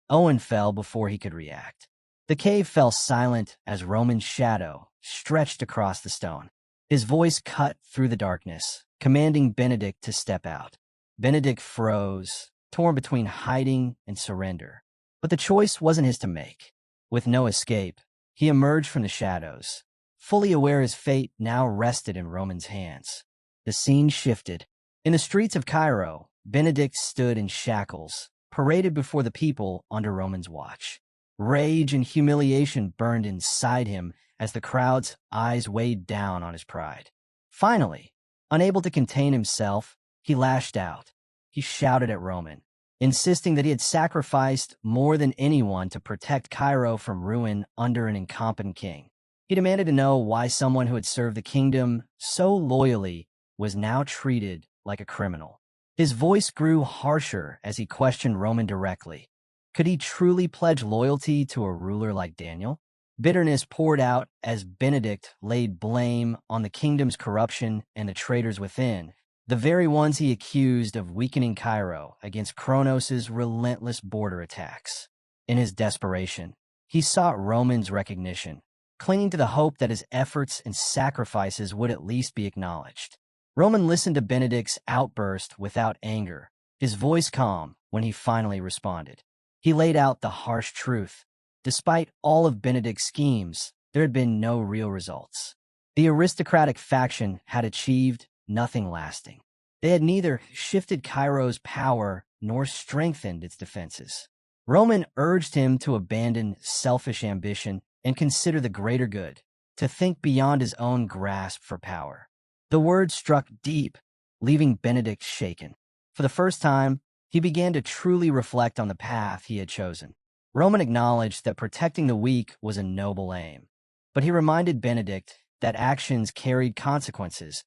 Owen fell before he could react. The cave fell silent as Roman's shadow stretched across the stone. His voice cut through the darkness, commanding Benedict to step out. Benedict froze, torn between hiding and surrender. But the choice wasn't his to make. With no escape, he emerged from the shadows, fully aware his fate now rested in Roman's hands. The scene shifted. In the streets of Cairo, Benedict stood in shackles, paraded before the people under Roman's watch. Rage and humiliation burned inside him as the crowd's eyes weighed down on his pride. Finally, unable to contain himself, he lashed out. He shouted at Roman, insisting that he had sacrificed more than anyone to protect Cairo from ruin under an incompetent king. He demanded to know why someone who had served the kingdom so loyally was now treated like a criminal. His voice grew harsher as he questioned Roman directly. Could he truly pledge loyalty to a ruler like Daniel? Bitterness poured out as Benedict laid blame on the kingdom's corruption and the traitors within, the very ones he accused of weakening Cairo against Kronos' relentless border attacks. In his desperation, he sought Roman's recognition, clinging to the hope that his efforts and sacrifices would at least be acknowledged. Roman listened to Benedict's outburst without anger, his voice calm when he finally responded. He laid out the harsh truth. Despite all of Benedict's schemes, there had been no real results. The aristocratic faction had achieved nothing lasting. They had neither shifted Cairo's power nor strengthened its defenses. Roman urged him to abandon selfish ambition and consider the greater good, to think beyond his own grasp for power. The words struck deep, leaving Benedict shaken. For the first time, he began to truly reflect on the path he had chosen. Roman acknowledged that protecting the weak was a noble aim, but he reminded Benedict that actions carried consequences,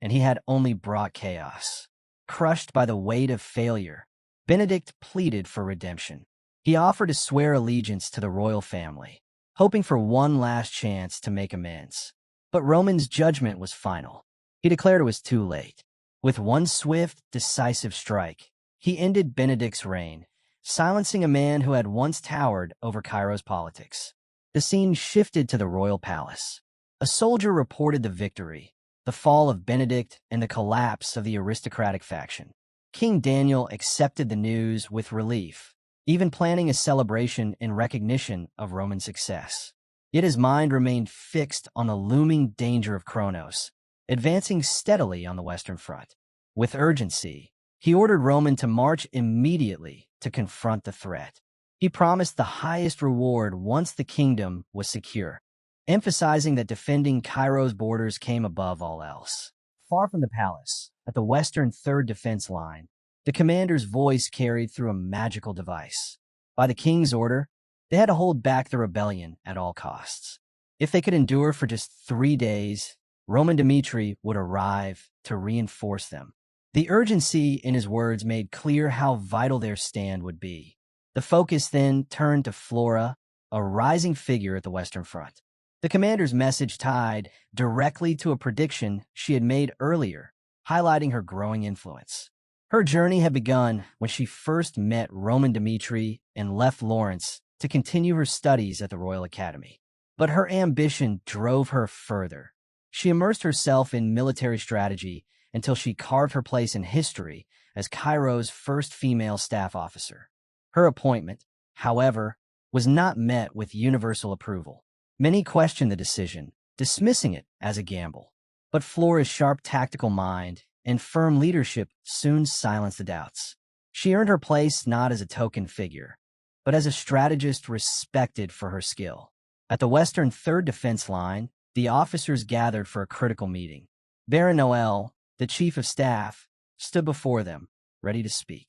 and he had only brought chaos. Crushed by the weight of failure, Benedict pleaded for redemption. He offered to swear allegiance to the royal family, hoping for one last chance to make amends. But Roman's judgment was final. He declared it was too late. With one swift, decisive strike, he ended Benedict's reign, silencing a man who had once towered over Cairo's politics. The scene shifted to the royal palace. A soldier reported the victory, the fall of Benedict, and the collapse of the aristocratic faction. King Daniel accepted the news with relief, even planning a celebration in recognition of Roman success. Yet his mind remained fixed on the looming danger of Kronos, advancing steadily on the Western Front. With urgency, he ordered Roman to march immediately to confront the threat. He promised the highest reward once the kingdom was secure, emphasizing that defending Cairo's borders came above all else. Far from the palace, at the western third defense line, the commander's voice carried through a magical device. By the king's order, they had to hold back the rebellion at all costs. If they could endure for just 3 days, Roman Dmitri would arrive to reinforce them. The urgency in his words made clear how vital their stand would be. The focus then turned to Flora, a rising figure at the Western Front. The commander's message tied directly to a prediction she had made earlier, highlighting her growing influence. Her journey had begun when she first met Roman Dmitri and left Lawrence to continue her studies at the Royal Academy. But her ambition drove her further. She immersed herself in military strategy until she carved her place in history as Cairo's first female staff officer. Her appointment, however, was not met with universal approval. Many questioned the decision, dismissing it as a gamble. But Flora's sharp tactical mind and firm leadership soon silenced the doubts. She earned her place not as a token figure, but as a strategist respected for her skill. At the Western Third Defense Line, the officers gathered for a critical meeting. Baron Noel, the chief of staff, stood before them, ready to speak.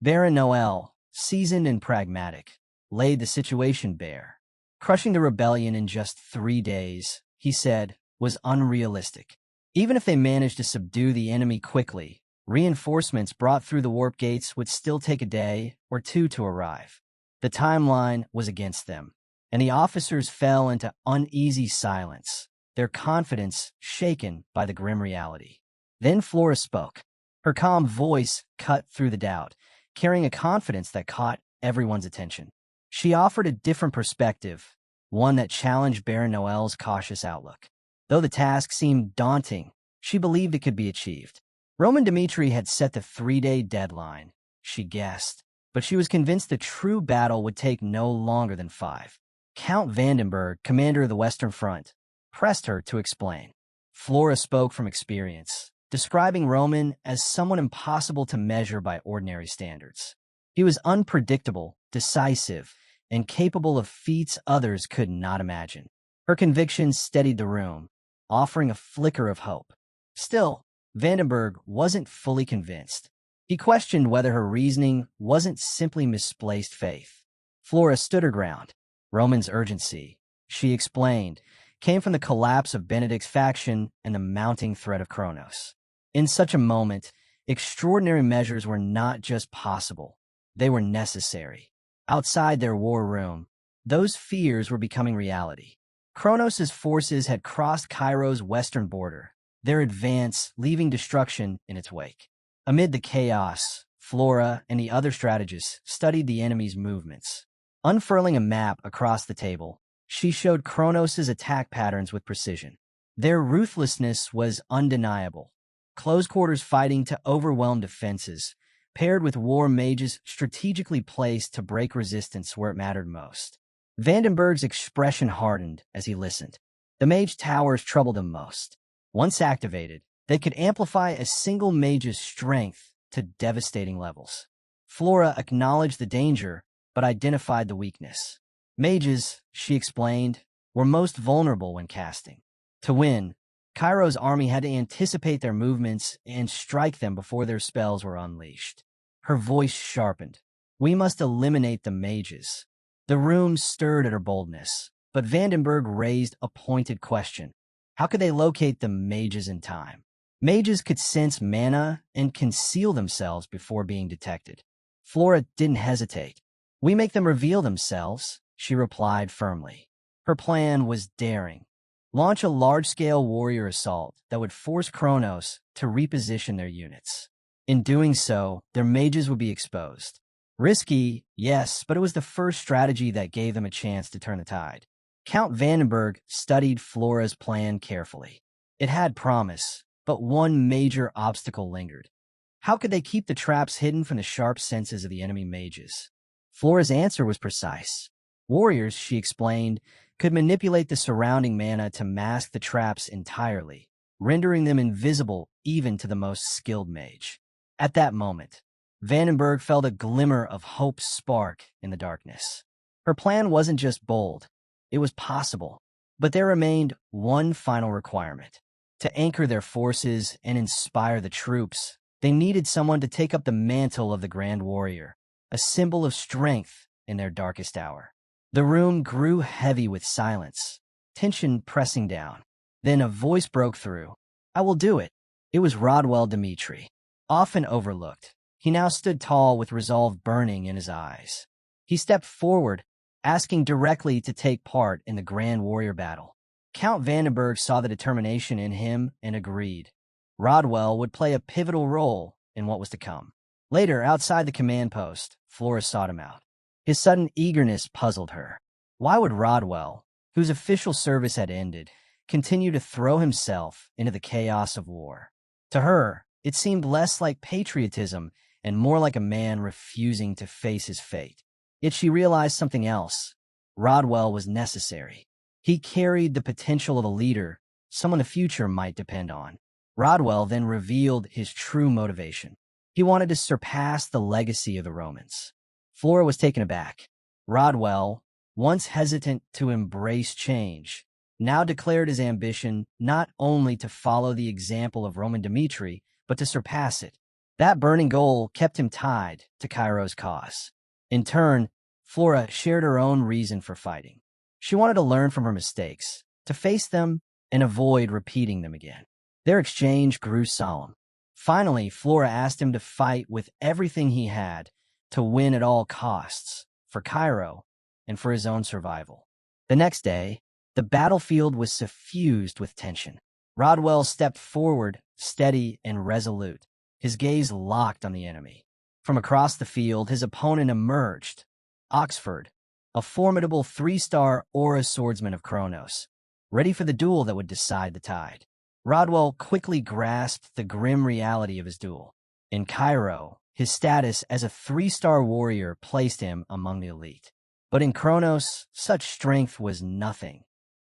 Baron Noel, seasoned and pragmatic, laid the situation bare. Crushing the rebellion in just 3 days, he said, was unrealistic. Even if they managed to subdue the enemy quickly, reinforcements brought through the warp gates would still take a day or two to arrive. The timeline was against them, and the officers fell into uneasy silence, their confidence shaken by the grim reality. Then Flora spoke. Her calm voice cut through the doubt, carrying a confidence that caught everyone's attention. She offered a different perspective, one that challenged Baron Noel's cautious outlook. Though the task seemed daunting, she believed it could be achieved. Roman Dmitri had set the 3-day deadline, she guessed, but she was convinced the true battle would take no longer than 5. Count Vandenberg, commander of the Western Front, pressed her to explain. Flora spoke from experience, describing Roman as someone impossible to measure by ordinary standards. He was unpredictable, decisive, and capable of feats others could not imagine. Her conviction steadied the room, offering a flicker of hope. Still, Vandenberg wasn't fully convinced. He questioned whether her reasoning wasn't simply misplaced faith. Flora stood her ground. Roman's urgency, she explained, came from the collapse of Benedict's faction and the mounting threat of Kronos. In such a moment, extraordinary measures were not just possible, they were necessary. Outside their war room, those fears were becoming reality. Kronos' forces had crossed Cairo's western border, their advance leaving destruction in its wake. Amid the chaos, Flora and the other strategists studied the enemy's movements. Unfurling a map across the table, she showed Kronos' attack patterns with precision. Their ruthlessness was undeniable. Close-quarters fighting to overwhelm defenses, paired with war mages strategically placed to break resistance where it mattered most. Vandenberg's expression hardened as he listened. The mage towers troubled him most. Once activated, they could amplify a single mage's strength to devastating levels. Flora acknowledged the danger, but identified the weakness. Mages, she explained, were most vulnerable when casting. To win, Cairo's army had to anticipate their movements and strike them before their spells were unleashed. Her voice sharpened. We must eliminate the mages. The room stirred at her boldness, but Vandenberg raised a pointed question. How could they locate the mages in time? Mages could sense mana and conceal themselves before being detected. Flora didn't hesitate. We make them reveal themselves, she replied firmly. Her plan was daring. Launch a large-scale warrior assault that would force Kronos to reposition their units. In doing so, their mages would be exposed. Risky, yes, but it was the first strategy that gave them a chance to turn the tide. Count Vandenberg studied Flora's plan carefully. It had promise, but one major obstacle lingered. How could they keep the traps hidden from the sharp senses of the enemy mages? Flora's answer was precise. Warriors, she explained, could manipulate the surrounding mana to mask the traps entirely, rendering them invisible even to the most skilled mage. At that moment, Vandenberg felt a glimmer of hope spark in the darkness. Her plan wasn't just bold, it was possible. But there remained one final requirement. To anchor their forces and inspire the troops, they needed someone to take up the mantle of the Grand Warrior, a symbol of strength in their darkest hour. The room grew heavy with silence, tension pressing down. Then a voice broke through. I will do it. It was Rodwell Dmitri. Often overlooked, he now stood tall with resolve burning in his eyes. He stepped forward, asking directly to take part in the Grand Warrior battle. Count Vandenberg saw the determination in him and agreed. Rodwell would play a pivotal role in what was to come. Later, outside the command post, Flora sought him out. His sudden eagerness puzzled her. Why would Rodwell, whose official service had ended, continue to throw himself into the chaos of war? To her, it seemed less like patriotism and more like a man refusing to face his fate. Yet she realized something else. Rodwell was necessary. He carried the potential of a leader, someone the future might depend on. Rodwell then revealed his true motivation. He wanted to surpass the legacy of the Romans. Flora was taken aback. Rodwell, once hesitant to embrace change, now declared his ambition not only to follow the example of Roman Dmitri, but to surpass it. That burning goal kept him tied to Cairo's cause. In turn, Flora shared her own reason for fighting. She wanted to learn from her mistakes, to face them and avoid repeating them again. Their exchange grew solemn. Finally, Flora asked him to fight with everything he had, to win at all costs, for Cairo and for his own survival. The next day, The battlefield was suffused with tension. Rodwell stepped forward, steady and resolute, his gaze locked on the enemy. From across the field, his opponent emerged. Oxford, a formidable three-star aura swordsman of Kronos, ready for the duel that would decide the tide. Rodwell quickly grasped the grim reality of his duel. In Cairo, his status as a three-star warrior placed him among the elite. But in Kronos, such strength was nothing.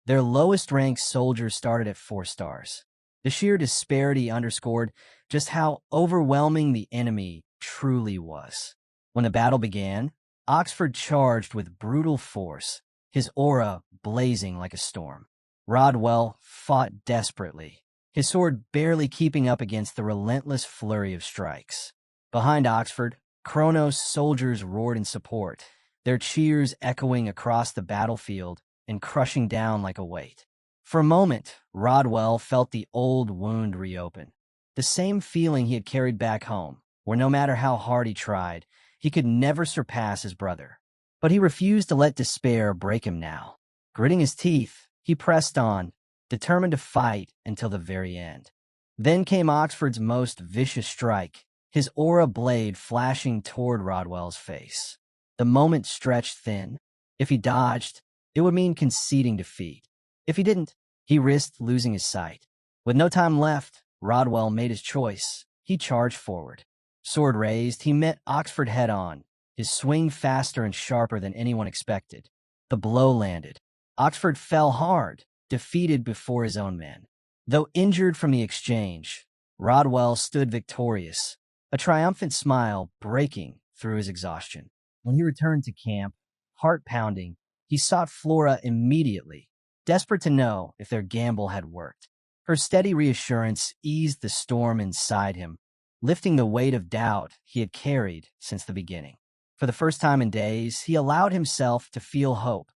Their lowest-ranked soldiers started at 4 stars. The sheer disparity underscored just how overwhelming the enemy truly was. When the battle began, Oxford charged with brutal force, his aura blazing like a storm. Rodwell fought desperately, his sword barely keeping up against the relentless flurry of strikes. Behind Oxford, Kronos' soldiers roared in support, their cheers echoing across the battlefield and crushing down like a weight. For a moment, Rodwell felt the old wound reopen, the same feeling he had carried back home, where no matter how hard he tried, he could never surpass his brother. But he refused to let despair break him now. Gritting his teeth, he pressed on, determined to fight until the very end. Then came Oxford's most vicious strike, his aura blade flashing toward Rodwell's face. The moment stretched thin. If he dodged, it would mean conceding defeat. If he didn't, he risked losing his sight. With no time left, Rodwell made his choice. He charged forward. Sword raised, he met Oxford head-on, his swing faster and sharper than anyone expected. The blow landed. Oxford fell hard, defeated before his own men. Though injured from the exchange, Rodwell stood victorious, a triumphant smile breaking through his exhaustion. When he returned to camp, heart pounding, he sought Flora immediately, desperate to know if their gamble had worked. Her steady reassurance eased the storm inside him, lifting the weight of doubt he had carried since the beginning. For the first time in days, he allowed himself to feel hope.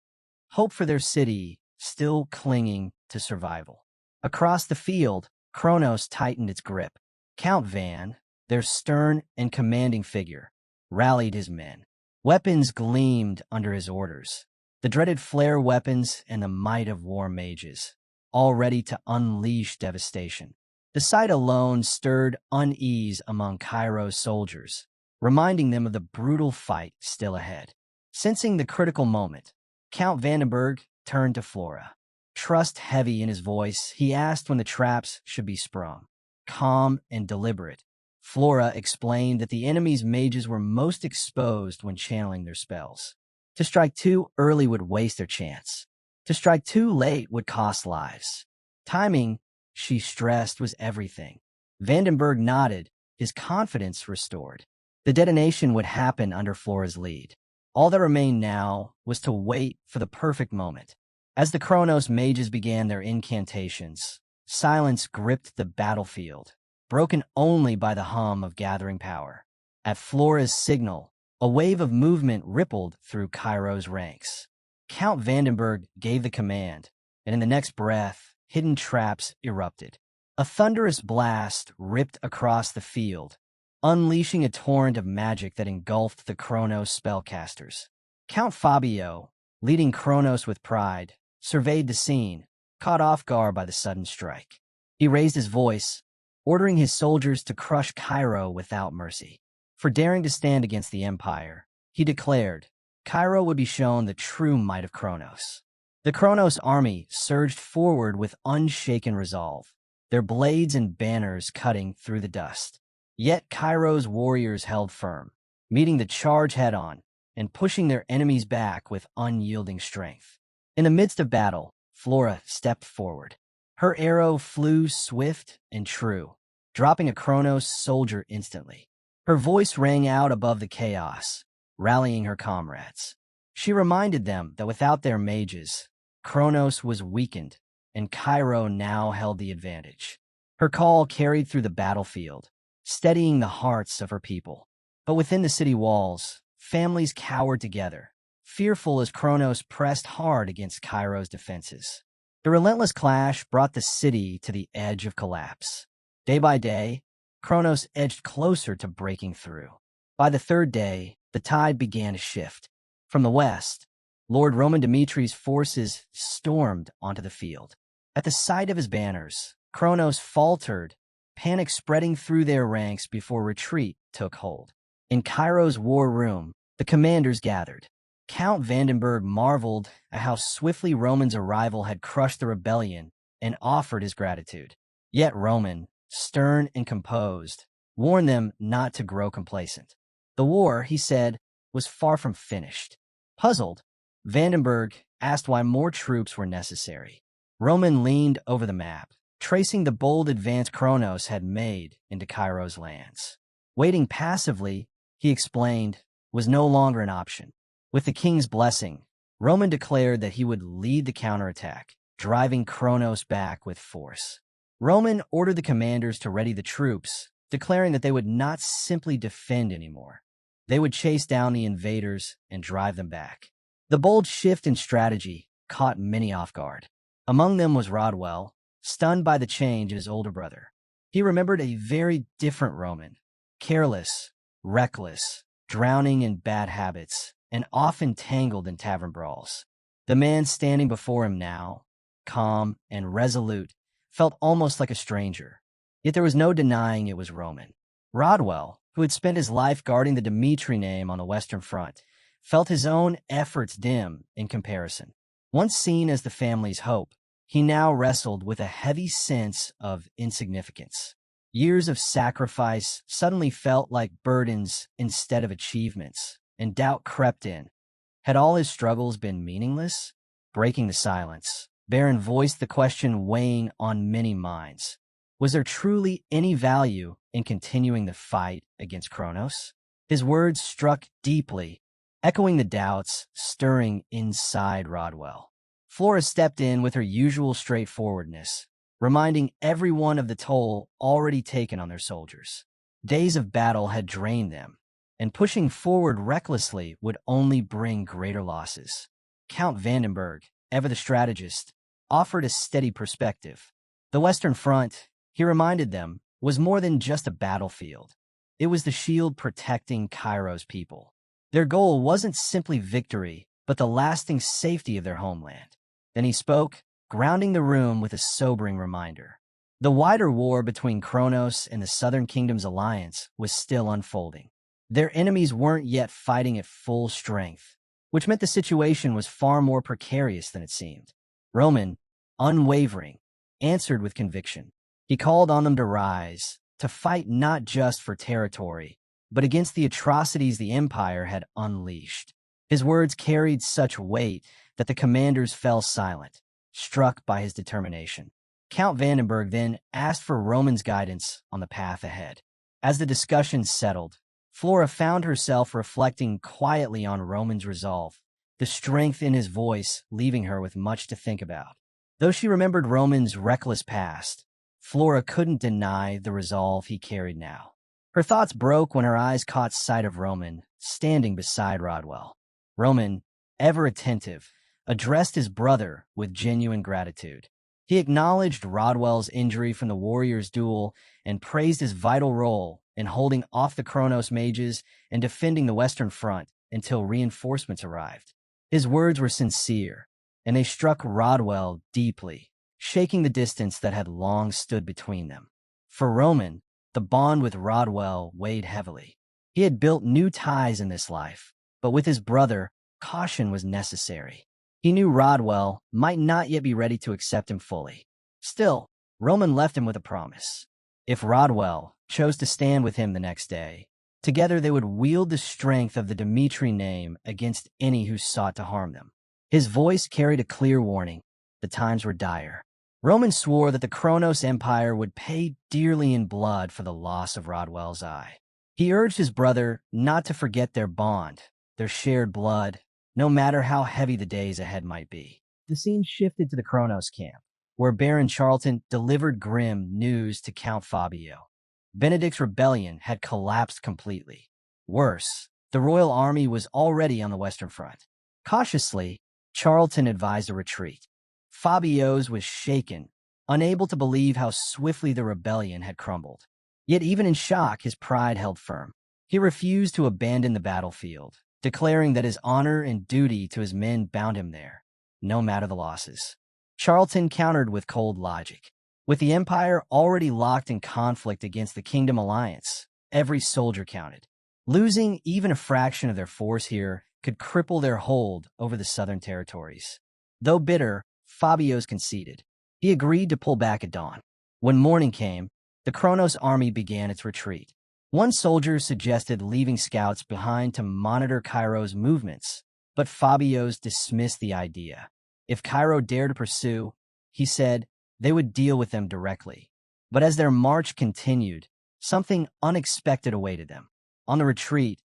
Hope for their city still clinging to survival. Across the field, Kronos tightened its grip. Count Van, their stern and commanding figure, rallied his men. Weapons gleamed under his orders. The dreaded flare weapons and the might of war mages, all ready to unleash devastation. The sight alone stirred unease among Cairo's soldiers, reminding them of the brutal fight still ahead. Sensing the critical moment, Count Vandenberg turned to Flora. Trust heavy in his voice, he asked when the traps should be sprung. Calm and deliberate, Flora explained that the enemy's mages were most exposed when channeling their spells. To strike too early would waste their chance. To strike too late would cost lives. Timing, she stressed, was everything. Vandenberg nodded, his confidence restored. The detonation would happen under Flora's lead. All that remained now was to wait for the perfect moment. As the Kronos mages began their incantations, silence gripped the battlefield, broken only by the hum of gathering power. At Flora's signal, a wave of movement rippled through Cairo's ranks. Count Vandenberg gave the command, and in the next breath, hidden traps erupted. A thunderous blast ripped across the field, unleashing a torrent of magic that engulfed the Kronos spellcasters. Count Fabio, leading Kronos with pride, surveyed the scene, caught off guard by the sudden strike. He raised his voice, ordering his soldiers to crush Cairo without mercy. For daring to stand against the Empire, he declared, Cairo would be shown the true might of Kronos. The Kronos army surged forward with unshaken resolve, their blades and banners cutting through the dust. Yet Cairo's warriors held firm, meeting the charge head-on and pushing their enemies back with unyielding strength. In the midst of battle, Flora stepped forward. Her arrow flew swift and true, dropping a Kronos soldier instantly. Her voice rang out above the chaos, rallying her comrades. She reminded them that without their mages, Kronos was weakened, and Cairo now held the advantage. Her call carried through the battlefield, steadying the hearts of her people. But within the city walls, families cowered together, fearful as Kronos pressed hard against Cairo's defenses. The relentless clash brought the city to the edge of collapse. Day by day, Kronos edged closer to breaking through. By the third day, the tide began to shift. From the west, Lord Roman Dimitri's forces stormed onto the field. At the sight of his banners, Kronos faltered, panic spreading through their ranks before retreat took hold. In Cairo's war room, the commanders gathered. Count Vandenberg marveled at how swiftly Roman's arrival had crushed the rebellion and offered his gratitude. Yet Roman, stern and composed, warned them not to grow complacent. The war, he said, was far from finished. Puzzled, Vandenberg asked why more troops were necessary. Roman leaned over the map, tracing the bold advance Kronos had made into Cairo's lands. Waiting passively, he explained, was no longer an option. With the king's blessing, Roman declared that he would lead the counterattack, driving Kronos back with force. Roman ordered the commanders to ready the troops, declaring that they would not simply defend anymore. They would chase down the invaders and drive them back. The bold shift in strategy caught many off guard. Among them was Rodwell, stunned by the change in his older brother. He remembered a very different Roman, careless, reckless, drowning in bad habits, and often tangled in tavern brawls. The man standing before him now, calm and resolute, felt almost like a stranger. Yet there was no denying it was Roman. Rodwell, who had spent his life guarding the Dimitri name on the Western Front, felt his own efforts dim in comparison. Once seen as the family's hope, he now wrestled with a heavy sense of insignificance. Years of sacrifice suddenly felt like burdens instead of achievements, and doubt crept in. Had all his struggles been meaningless? Breaking the silence, Baron voiced the question weighing on many minds. Was there truly any value in continuing the fight against Kronos? His words struck deeply, echoing the doubts stirring inside Rodwell. Flora stepped in with her usual straightforwardness, reminding everyone of the toll already taken on their soldiers. Days of battle had drained them, and pushing forward recklessly would only bring greater losses. Count Vandenberg, ever the strategist, offered a steady perspective. The Western Front, he reminded them, was more than just a battlefield. It was the shield protecting Cairo's people. Their goal wasn't simply victory, but the lasting safety of their homeland. Then he spoke, grounding the room with a sobering reminder. The wider war between Kronos and the Southern Kingdom's alliance was still unfolding. Their enemies weren't yet fighting at full strength, which meant the situation was far more precarious than it seemed. Roman, unwavering, answered with conviction. He called on them to rise, to fight not just for territory, but against the atrocities the Empire had unleashed. His words carried such weight that the commanders fell silent, struck by his determination. Count Vandenberg then asked for Roman's guidance on the path ahead. As the discussion settled, Flora found herself reflecting quietly on Roman's resolve, the strength in his voice leaving her with much to think about. Though she remembered Roman's reckless past, Flora couldn't deny the resolve he carried now. Her thoughts broke when her eyes caught sight of Roman standing beside Rodwell. Roman, ever attentive, addressed his brother with genuine gratitude. He acknowledged Rodwell's injury from the warriors' duel and praised his vital role in holding off the Kronos mages and defending the Western Front until reinforcements arrived. His words were sincere, and they struck Rodwell deeply, shaking the distance that had long stood between them. For Roman, the bond with Rodwell weighed heavily. He had built new ties in this life, but with his brother, caution was necessary. He knew Rodwell might not yet be ready to accept him fully. Still, Roman left him with a promise. If Rodwell chose to stand with him the next day, together they would wield the strength of the Dimitri name against any who sought to harm them. His voice carried a clear warning. The times were dire. Roman swore that the Kronos Empire would pay dearly in blood for the loss of Rodwell's eye. He urged his brother not to forget their bond, their shared blood, no matter how heavy the days ahead might be. The scene shifted to the Kronos camp, where Baron Charlton delivered grim news to Count Fabio. Benedict's rebellion had collapsed completely. Worse, the royal army was already on the Western Front. Cautiously, Charlton advised a retreat. Fabio's was shaken, unable to believe how swiftly the rebellion had crumbled. Yet even in shock, his pride held firm. He refused to abandon the battlefield, declaring that his honor and duty to his men bound him there, no matter the losses. Charlton countered with cold logic. With the Empire already locked in conflict against the Kingdom Alliance, every soldier counted. Losing even a fraction of their force here could cripple their hold over the southern territories. Though bitter, Fabios conceded. He agreed to pull back at dawn. When morning came, the Kronos army began its retreat. One soldier suggested leaving scouts behind to monitor Cairo's movements, but Fabios dismissed the idea. If Cairo dared to pursue, he said, they would deal with them directly. But as their march continued, something unexpected awaited them. On the retreat,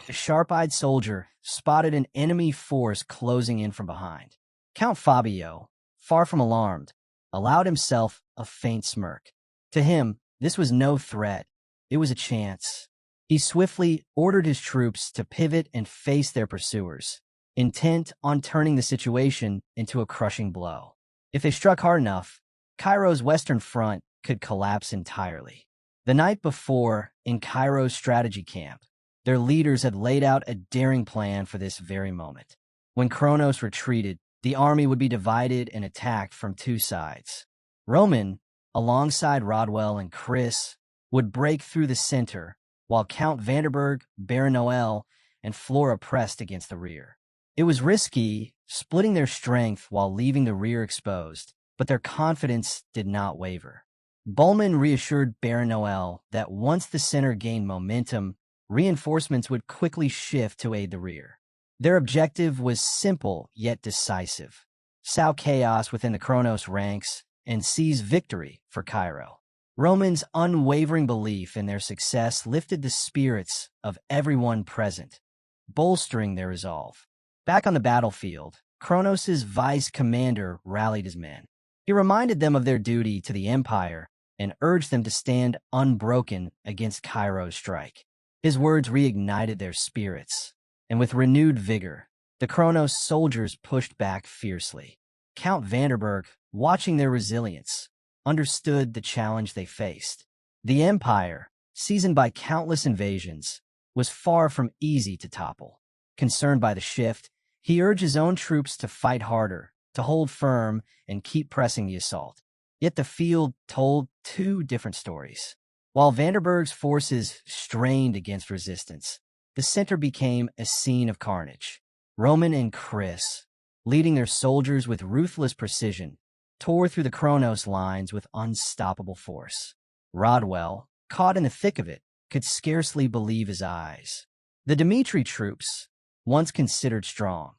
a sharp-eyed soldier spotted an enemy force closing in from behind. Count Fabio, far from alarmed, allowed himself a faint smirk. To him, this was no threat. It was a chance. He swiftly ordered his troops to pivot and face their pursuers, intent on turning the situation into a crushing blow. If they struck hard enough, Cairo's western front could collapse entirely. The night before, in Cairo's strategy camp, their leaders had laid out a daring plan for this very moment. When Kronos retreated, the army would be divided and attacked from two sides. Roman, alongside Rodwell and Chris, would break through the center, while Count Vanderberg, Baron Noel, and Flora pressed against the rear. It was risky, splitting their strength while leaving the rear exposed, but their confidence did not waver. Bullman reassured Baron Noel that once the center gained momentum, reinforcements would quickly shift to aid the rear. Their objective was simple yet decisive: sow chaos within the Kronos ranks and seize victory for Cairo. Roman's unwavering belief in their success lifted the spirits of everyone present, bolstering their resolve. Back on the battlefield, Kronos' vice commander rallied his men. He reminded them of their duty to the Empire and urged them to stand unbroken against Cairo's strike. His words reignited their spirits, and with renewed vigor, the Kronos soldiers pushed back fiercely. Count Vanderberg, watching their resilience, understood the challenge they faced. The Empire, seasoned by countless invasions, was far from easy to topple. Concerned by the shift, he urged his own troops to fight harder, to hold firm, and keep pressing the assault. Yet the field told two different stories. While Vanderberg's forces strained against resistance, the center became a scene of carnage. Roman and Chris, leading their soldiers with ruthless precision, tore through the Kronos lines with unstoppable force. Rodwell, caught in the thick of it, could scarcely believe his eyes. The Dmitri troops, once considered strong,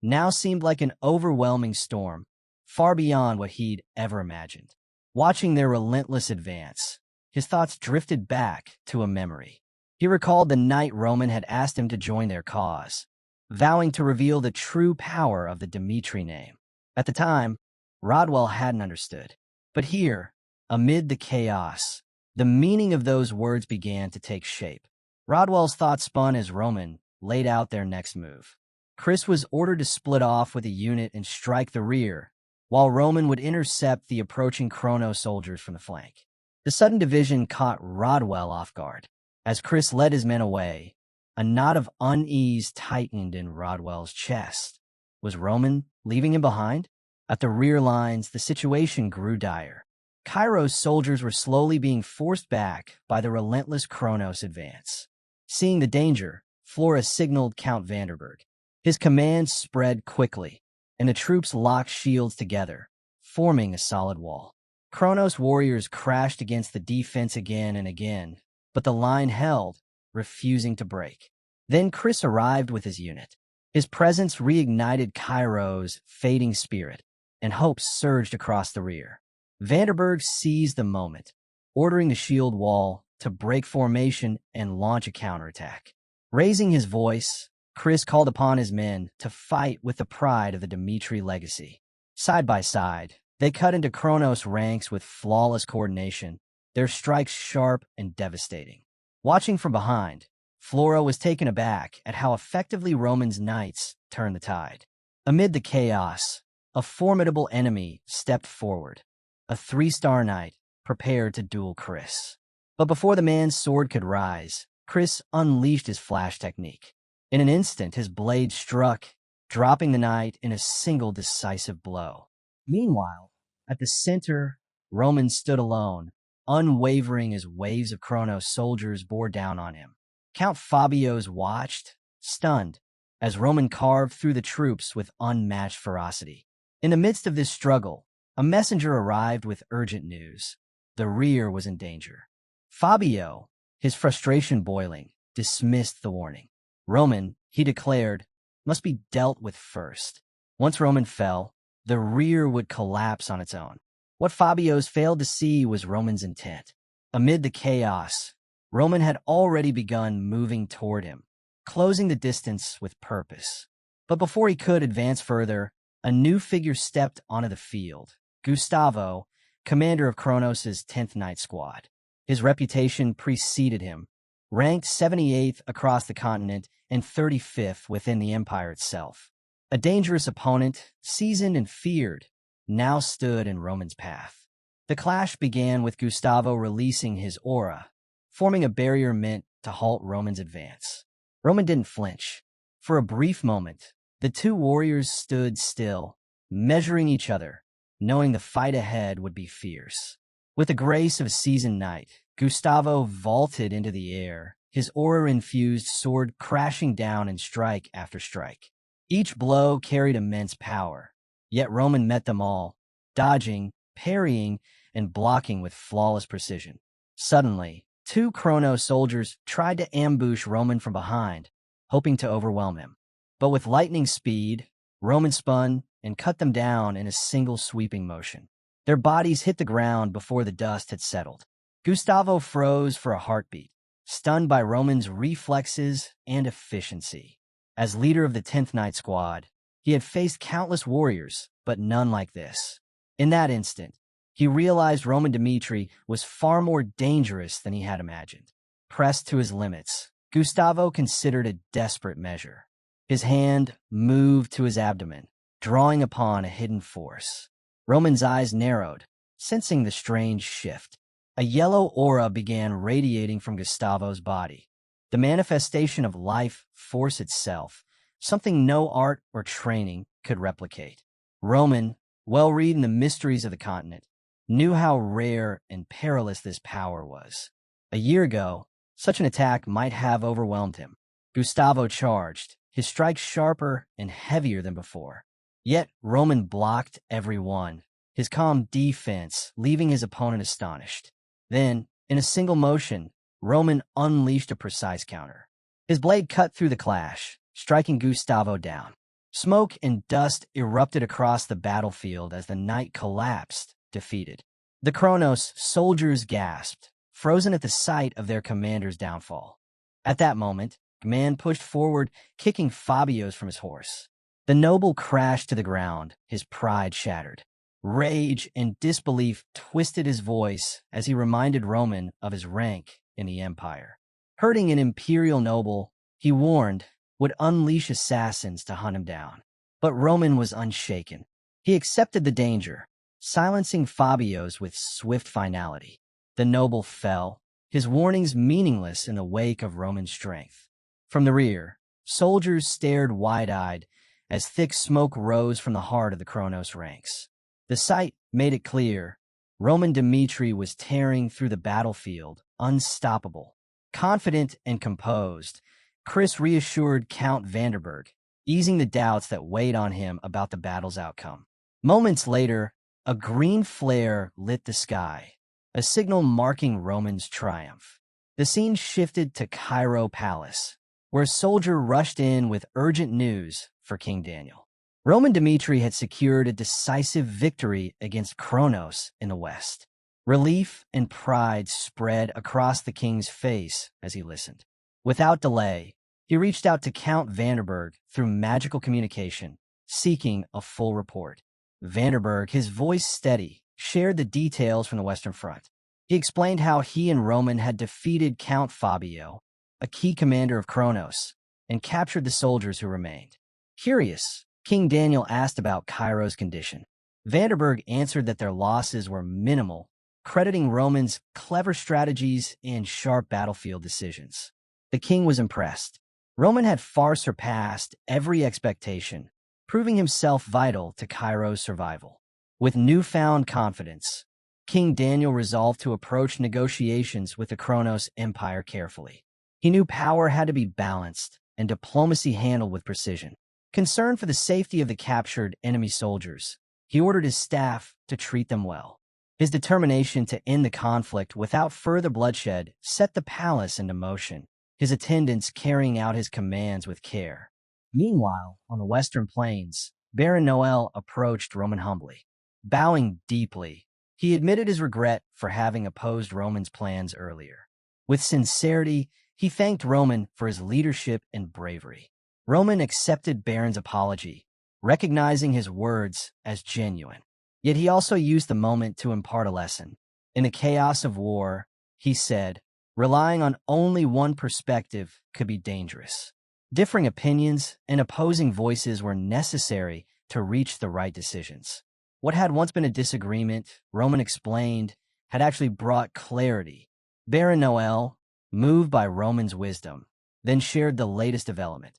now seemed like an overwhelming storm, far beyond what he'd ever imagined. Watching their relentless advance, his thoughts drifted back to a memory. He recalled the night Roman had asked him to join their cause, vowing to reveal the true power of the Dmitri name. At the time, Rodwell hadn't understood. But here, amid the chaos, the meaning of those words began to take shape. Rodwell's thoughts spun as Roman laid out their next move. Chris was ordered to split off with a unit and strike the rear, while Roman would intercept the approaching Kronos soldiers from the flank. The sudden division caught Rodwell off guard. As Chris led his men away, a knot of unease tightened in Rodwell's chest. Was Roman leaving him behind? At the rear lines, the situation grew dire. Cairo's soldiers were slowly being forced back by the relentless Kronos advance. Seeing the danger, Flora signaled Count Vanderberg. His command spread quickly, and the troops locked shields together, forming a solid wall. Kronos warriors crashed against the defense again and again, but the line held, refusing to break. Then Chris arrived with his unit. His presence reignited Cairo's fading spirit, and hope surged across the rear. Vanderberg seized the moment, ordering the shield wall to break formation and launch a counterattack. Raising his voice, Chris called upon his men to fight with the pride of the Dmitri legacy. Side by side, they cut into Kronos' ranks with flawless coordination, their strikes sharp and devastating. Watching from behind, Flora was taken aback at how effectively Roman's knights turned the tide. Amid the chaos, a formidable enemy stepped forward, a 3-star knight prepared to duel Chris. But before the man's sword could rise, Chris unleashed his flash technique. In an instant, his blade struck, dropping the knight in a single decisive blow. Meanwhile, at the center, Roman stood alone, unwavering as waves of Kronos soldiers bore down on him. Count Fabios watched, stunned, as Roman carved through the troops with unmatched ferocity. In the midst of this struggle, a messenger arrived with urgent news. The rear was in danger. Fabio, his frustration boiling, dismissed the warning. Roman, he declared, must be dealt with first. Once Roman fell, the rear would collapse on its own. What Fabios failed to see was Roman's intent. Amid the chaos, Roman had already begun moving toward him, closing the distance with purpose. But before he could advance further, a new figure stepped onto the field. Gustavo, commander of Kronos' 10th Night Squad. His reputation preceded him, ranked 78th across the continent and 35th within the empire itself. A dangerous opponent, seasoned and feared, now stood in Roman's path. The clash began with Gustavo releasing his aura, forming a barrier meant to halt Roman's advance. Roman didn't flinch. For a brief moment, the two warriors stood still, measuring each other, knowing the fight ahead would be fierce. With the grace of a seasoned knight, Gustavo vaulted into the air, his aura-infused sword crashing down in strike after strike. Each blow carried immense power, yet Roman met them all, dodging, parrying, and blocking with flawless precision. Suddenly, two Kronos soldiers tried to ambush Roman from behind, hoping to overwhelm him. But with lightning speed, Roman spun and cut them down in a single sweeping motion. Their bodies hit the ground before the dust had settled. Gustavo froze for a heartbeat, stunned by Roman's reflexes and efficiency. As leader of the 10th Night Squad, he had faced countless warriors, but none like this. In that instant, he realized Roman Dmitri was far more dangerous than he had imagined. Pressed to his limits, Gustavo considered a desperate measure. His hand moved to his abdomen, drawing upon a hidden force. Roman's eyes narrowed, sensing the strange shift. A yellow aura began radiating from Gustavo's body, the manifestation of life force itself, something no art or training could replicate. Roman, well read in the mysteries of the continent, knew how rare and perilous this power was. A year ago, such an attack might have overwhelmed him. Gustavo charged, his strikes sharper and heavier than before. Yet Roman blocked every one, his calm defense leaving his opponent astonished. Then, in a single motion, Roman unleashed a precise counter. His blade cut through the clash, striking Gustavo down. Smoke and dust erupted across the battlefield as the knight collapsed, defeated. The Kronos soldiers gasped, frozen at the sight of their commander's downfall. At that moment, a man pushed forward, kicking Fabios from his horse. The noble crashed to the ground, his pride shattered. Rage and disbelief twisted his voice as he reminded Roman of his rank in the empire. Hurting an imperial noble, he warned, would unleash assassins to hunt him down. But Roman was unshaken. He accepted the danger, silencing Fabios with swift finality. The noble fell, his warnings meaningless in the wake of Roman strength. From the rear, soldiers stared wide-eyed as thick smoke rose from the heart of the Kronos ranks. The sight made it clear. Roman Dmitri was tearing through the battlefield, unstoppable. Confident and composed, Chris reassured Count Vanderberg, easing the doubts that weighed on him about the battle's outcome. Moments later, a green flare lit the sky, a signal marking Roman's triumph. The scene shifted to Cairo Palace, where a soldier rushed in with urgent news for King Daniel. Roman Dmitri had secured a decisive victory against Kronos in the west. Relief and pride spread across the king's face as he listened. Without delay, he reached out to Count Vanderberg through magical communication, seeking a full report. Vanderberg, his voice steady, shared the details from the Western Front. He explained how he and Roman had defeated Count Fabio, a key commander of Kronos, and captured the soldiers who remained. Curious, King Daniel asked about Cairo's condition. Vanderberg answered that their losses were minimal, crediting Roman's clever strategies and sharp battlefield decisions. The king was impressed. Roman had far surpassed every expectation, proving himself vital to Cairo's survival. With newfound confidence, King Daniel resolved to approach negotiations with the Kronos Empire carefully. He knew power had to be balanced and diplomacy handled with precision. Concerned for the safety of the captured enemy soldiers, he ordered his staff to treat them well. His determination to end the conflict without further bloodshed set the palace into motion, his attendants carrying out his commands with care. Meanwhile, on the western plains, Baron Noel approached Roman humbly. Bowing deeply, he admitted his regret for having opposed Roman's plans earlier. With sincerity, he thanked Roman for his leadership and bravery. Roman accepted Baron's apology, recognizing his words as genuine. Yet he also used the moment to impart a lesson. In the chaos of war, he said, relying on only one perspective could be dangerous. Differing opinions and opposing voices were necessary to reach the right decisions. What had once been a disagreement, Roman explained, had actually brought clarity. Baron Noel, moved by Roman's wisdom, then shared the latest development.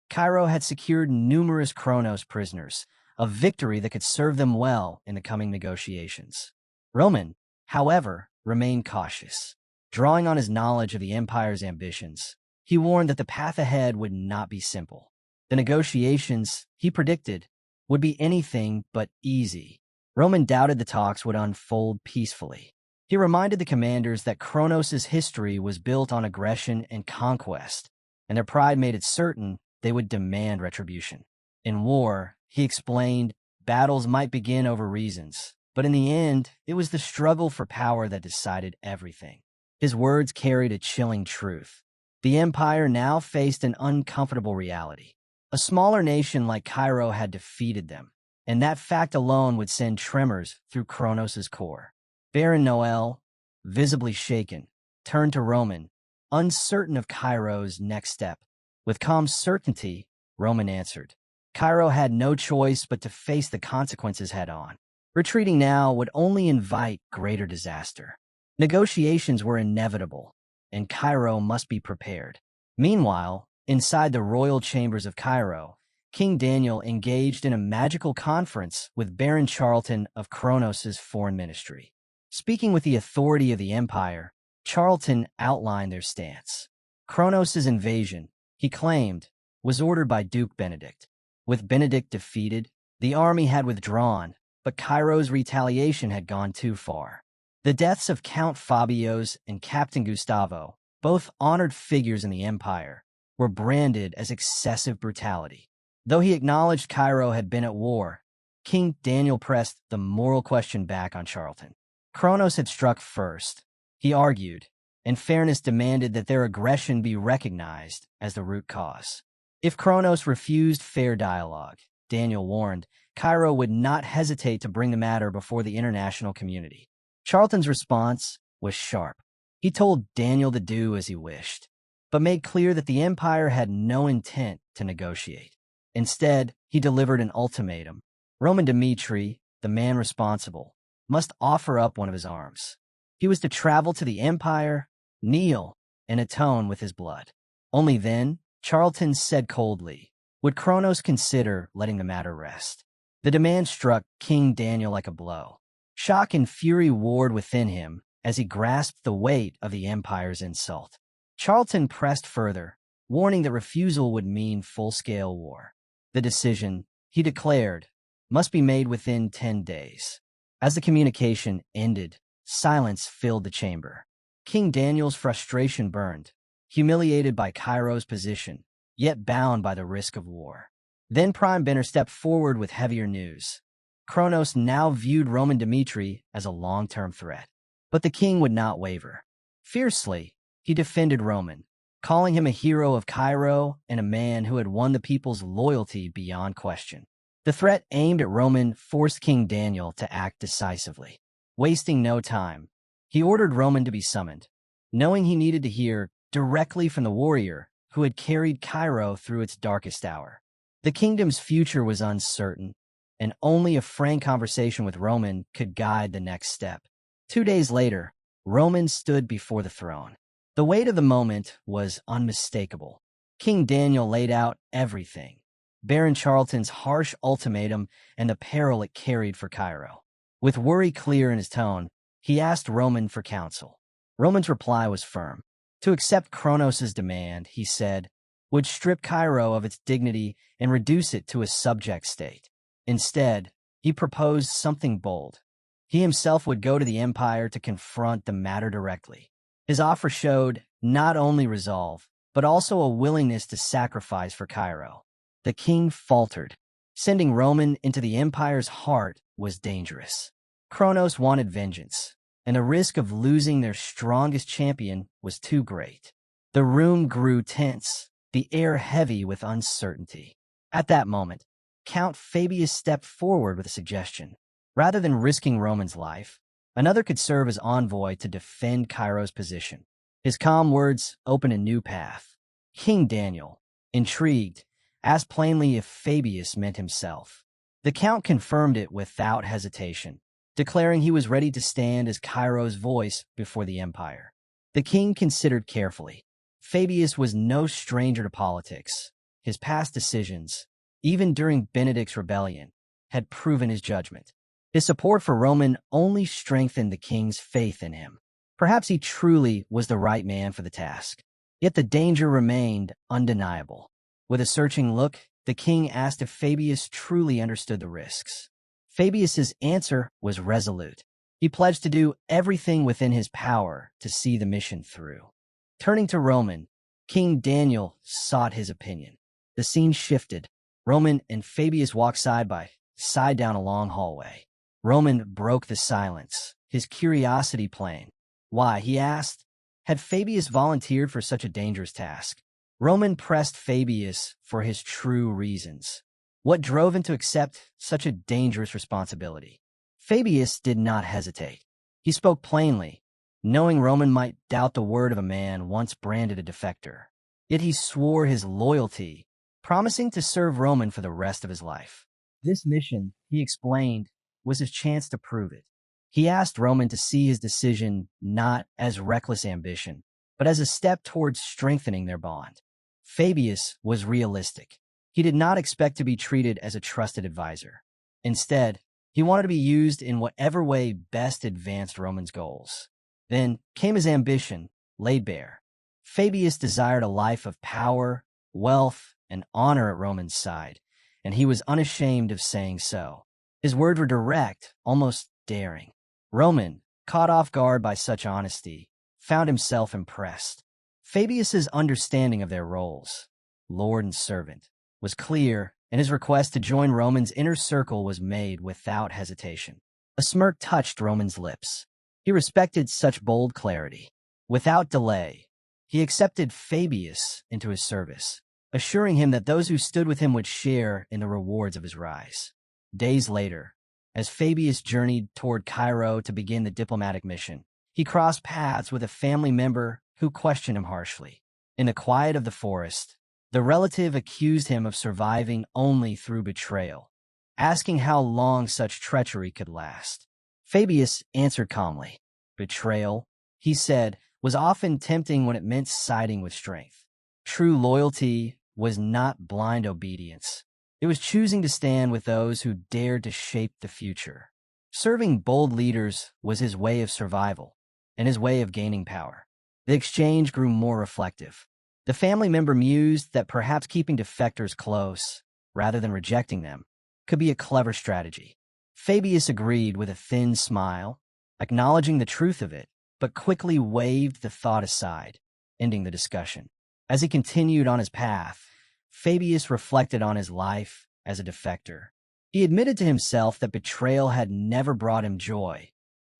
Cairo had secured numerous Kronos prisoners, a victory that could serve them well in the coming negotiations. Roman, however, remained cautious. Drawing on his knowledge of the empire's ambitions, he warned that the path ahead would not be simple. The negotiations, he predicted, would be anything but easy. Roman doubted the talks would unfold peacefully. He reminded the commanders that Kronos' history was built on aggression and conquest, and their pride made it certain they would demand retribution. In war, he explained, battles might begin over reasons, but in the end, it was the struggle for power that decided everything. His words carried a chilling truth. The empire now faced an uncomfortable reality. A smaller nation like Cairo had defeated them, and that fact alone would send tremors through Kronos' core. Baron Noel, visibly shaken, turned to Roman, uncertain of Cairo's next step. With calm certainty, Roman answered. Cairo had no choice but to face the consequences head-on. Retreating now would only invite greater disaster. Negotiations were inevitable, and Cairo must be prepared. Meanwhile, inside the royal chambers of Cairo, King Daniel engaged in a magical conference with Baron Charlton of Kronos' foreign ministry. Speaking with the authority of the empire, Charlton outlined their stance. Kronos' invasion, he claimed, was ordered by Duke Benedict. With Benedict defeated, the army had withdrawn, but Cairo's retaliation had gone too far. The deaths of Count Fabios and Captain Gustavo, both honored figures in the empire, were branded as excessive brutality. Though he acknowledged Cairo had been at war, King Daniel pressed the moral question back on Charlton. Kronos had struck first, he argued, and fairness demanded that their aggression be recognized as the root cause. If Kronos refused fair dialogue, Daniel warned, Cairo would not hesitate to bring the matter before the international community. Charlton's response was sharp. He told Daniel to do as he wished, but made clear that the empire had no intent to negotiate. Instead, he delivered an ultimatum. Roman Dmitri, the man responsible, must offer up one of his arms. He was to travel to the empire, kneel, and atone with his blood. Only then, Charlton said coldly, would Kronos consider letting the matter rest. The demand struck King Daniel like a blow. Shock and fury warred within him as he grasped the weight of the empire's insult. Charlton pressed further, warning that refusal would mean full-scale war. The decision, he declared, must be made within 10 days. As the communication ended, silence filled the chamber. King Daniel's frustration burned, humiliated by Cairo's position, yet bound by the risk of war. Then Prime Benner stepped forward with heavier news. Kronos now viewed Roman Dmitri as a long-term threat. But the king would not waver. Fiercely, he defended Roman, calling him a hero of Cairo and a man who had won the people's loyalty beyond question. The threat aimed at Roman forced King Daniel to act decisively. Wasting no time, he ordered Roman to be summoned, knowing he needed to hear directly from the warrior who had carried Cairo through its darkest hour. The kingdom's future was uncertain, and only a frank conversation with Roman could guide the next step. 2 days later, Roman stood before the throne. The weight of the moment was unmistakable. King Daniel laid out everything: Baron Charlton's harsh ultimatum and the peril it carried for Cairo. With worry clear in his tone, he asked Roman for counsel. Roman's reply was firm. To accept Kronos' demand, he said, would strip Cairo of its dignity and reduce it to a subject state. Instead, he proposed something bold. He himself would go to the empire to confront the matter directly. His offer showed not only resolve, but also a willingness to sacrifice for Cairo. The king faltered. Sending Roman into the empire's heart was dangerous. Kronos wanted vengeance, and the risk of losing their strongest champion was too great. The room grew tense, the air heavy with uncertainty. At that moment, Count Fabius stepped forward with a suggestion. Rather than risking Roman's life, another could serve as envoy to defend Cairo's position. His calm words opened a new path. King Daniel, intrigued, asked plainly if Fabius meant himself. The count confirmed it without hesitation, declaring he was ready to stand as Cairo's voice before the empire. The king considered carefully. Fabius was no stranger to politics. His past decisions, even during Benedict's rebellion, had proven his judgment. His support for Roman only strengthened the king's faith in him. Perhaps he truly was the right man for the task. Yet the danger remained undeniable. With a searching look, the king asked if Fabius truly understood the risks. Fabius's answer was resolute. He pledged to do everything within his power to see the mission through. Turning to Roman, King Daniel sought his opinion. The scene shifted. Roman and Fabius walked side by side down a long hallway. Roman broke the silence, his curiosity plain. Why, he asked, had Fabius volunteered for such a dangerous task? Roman pressed Fabius for his true reasons. What drove him to accept such a dangerous responsibility? Fabius did not hesitate. He spoke plainly, knowing Roman might doubt the word of a man once branded a defector. Yet he swore his loyalty, promising to serve Roman for the rest of his life. This mission, he explained, was his chance to prove it. He asked Roman to see his decision not as reckless ambition, but as a step towards strengthening their bond. Fabius was realistic. He did not expect to be treated as a trusted advisor. Instead, he wanted to be used in whatever way best advanced Roman's goals. Then came his ambition, laid bare. Fabius desired a life of power, wealth, and honor at Roman's side, and he was unashamed of saying so. His words were direct, almost daring. Roman, caught off guard by such honesty, found himself impressed. Fabius's understanding of their roles, lord and servant, was clear, and his request to join Roman's inner circle was made without hesitation. A smirk touched Roman's lips. He respected such bold clarity. Without delay, he accepted Fabius into his service, assuring him that those who stood with him would share in the rewards of his rise. Days later, as Fabius journeyed toward Cairo to begin the diplomatic mission, he crossed paths with a family member who questioned him harshly. In the quiet of the forest, the relative accused him of surviving only through betrayal, asking how long such treachery could last. Fabius answered calmly. Betrayal, he said, was often tempting when it meant siding with strength. True loyalty was not blind obedience. It was choosing to stand with those who dared to shape the future. Serving bold leaders was his way of survival and his way of gaining power. The exchange grew more reflective. The family member mused that perhaps keeping defectors close, rather than rejecting them, could be a clever strategy. Fabius agreed with a thin smile, acknowledging the truth of it, but quickly waved the thought aside, ending the discussion. As he continued on his path, Fabius reflected on his life as a defector. He admitted to himself that betrayal had never brought him joy,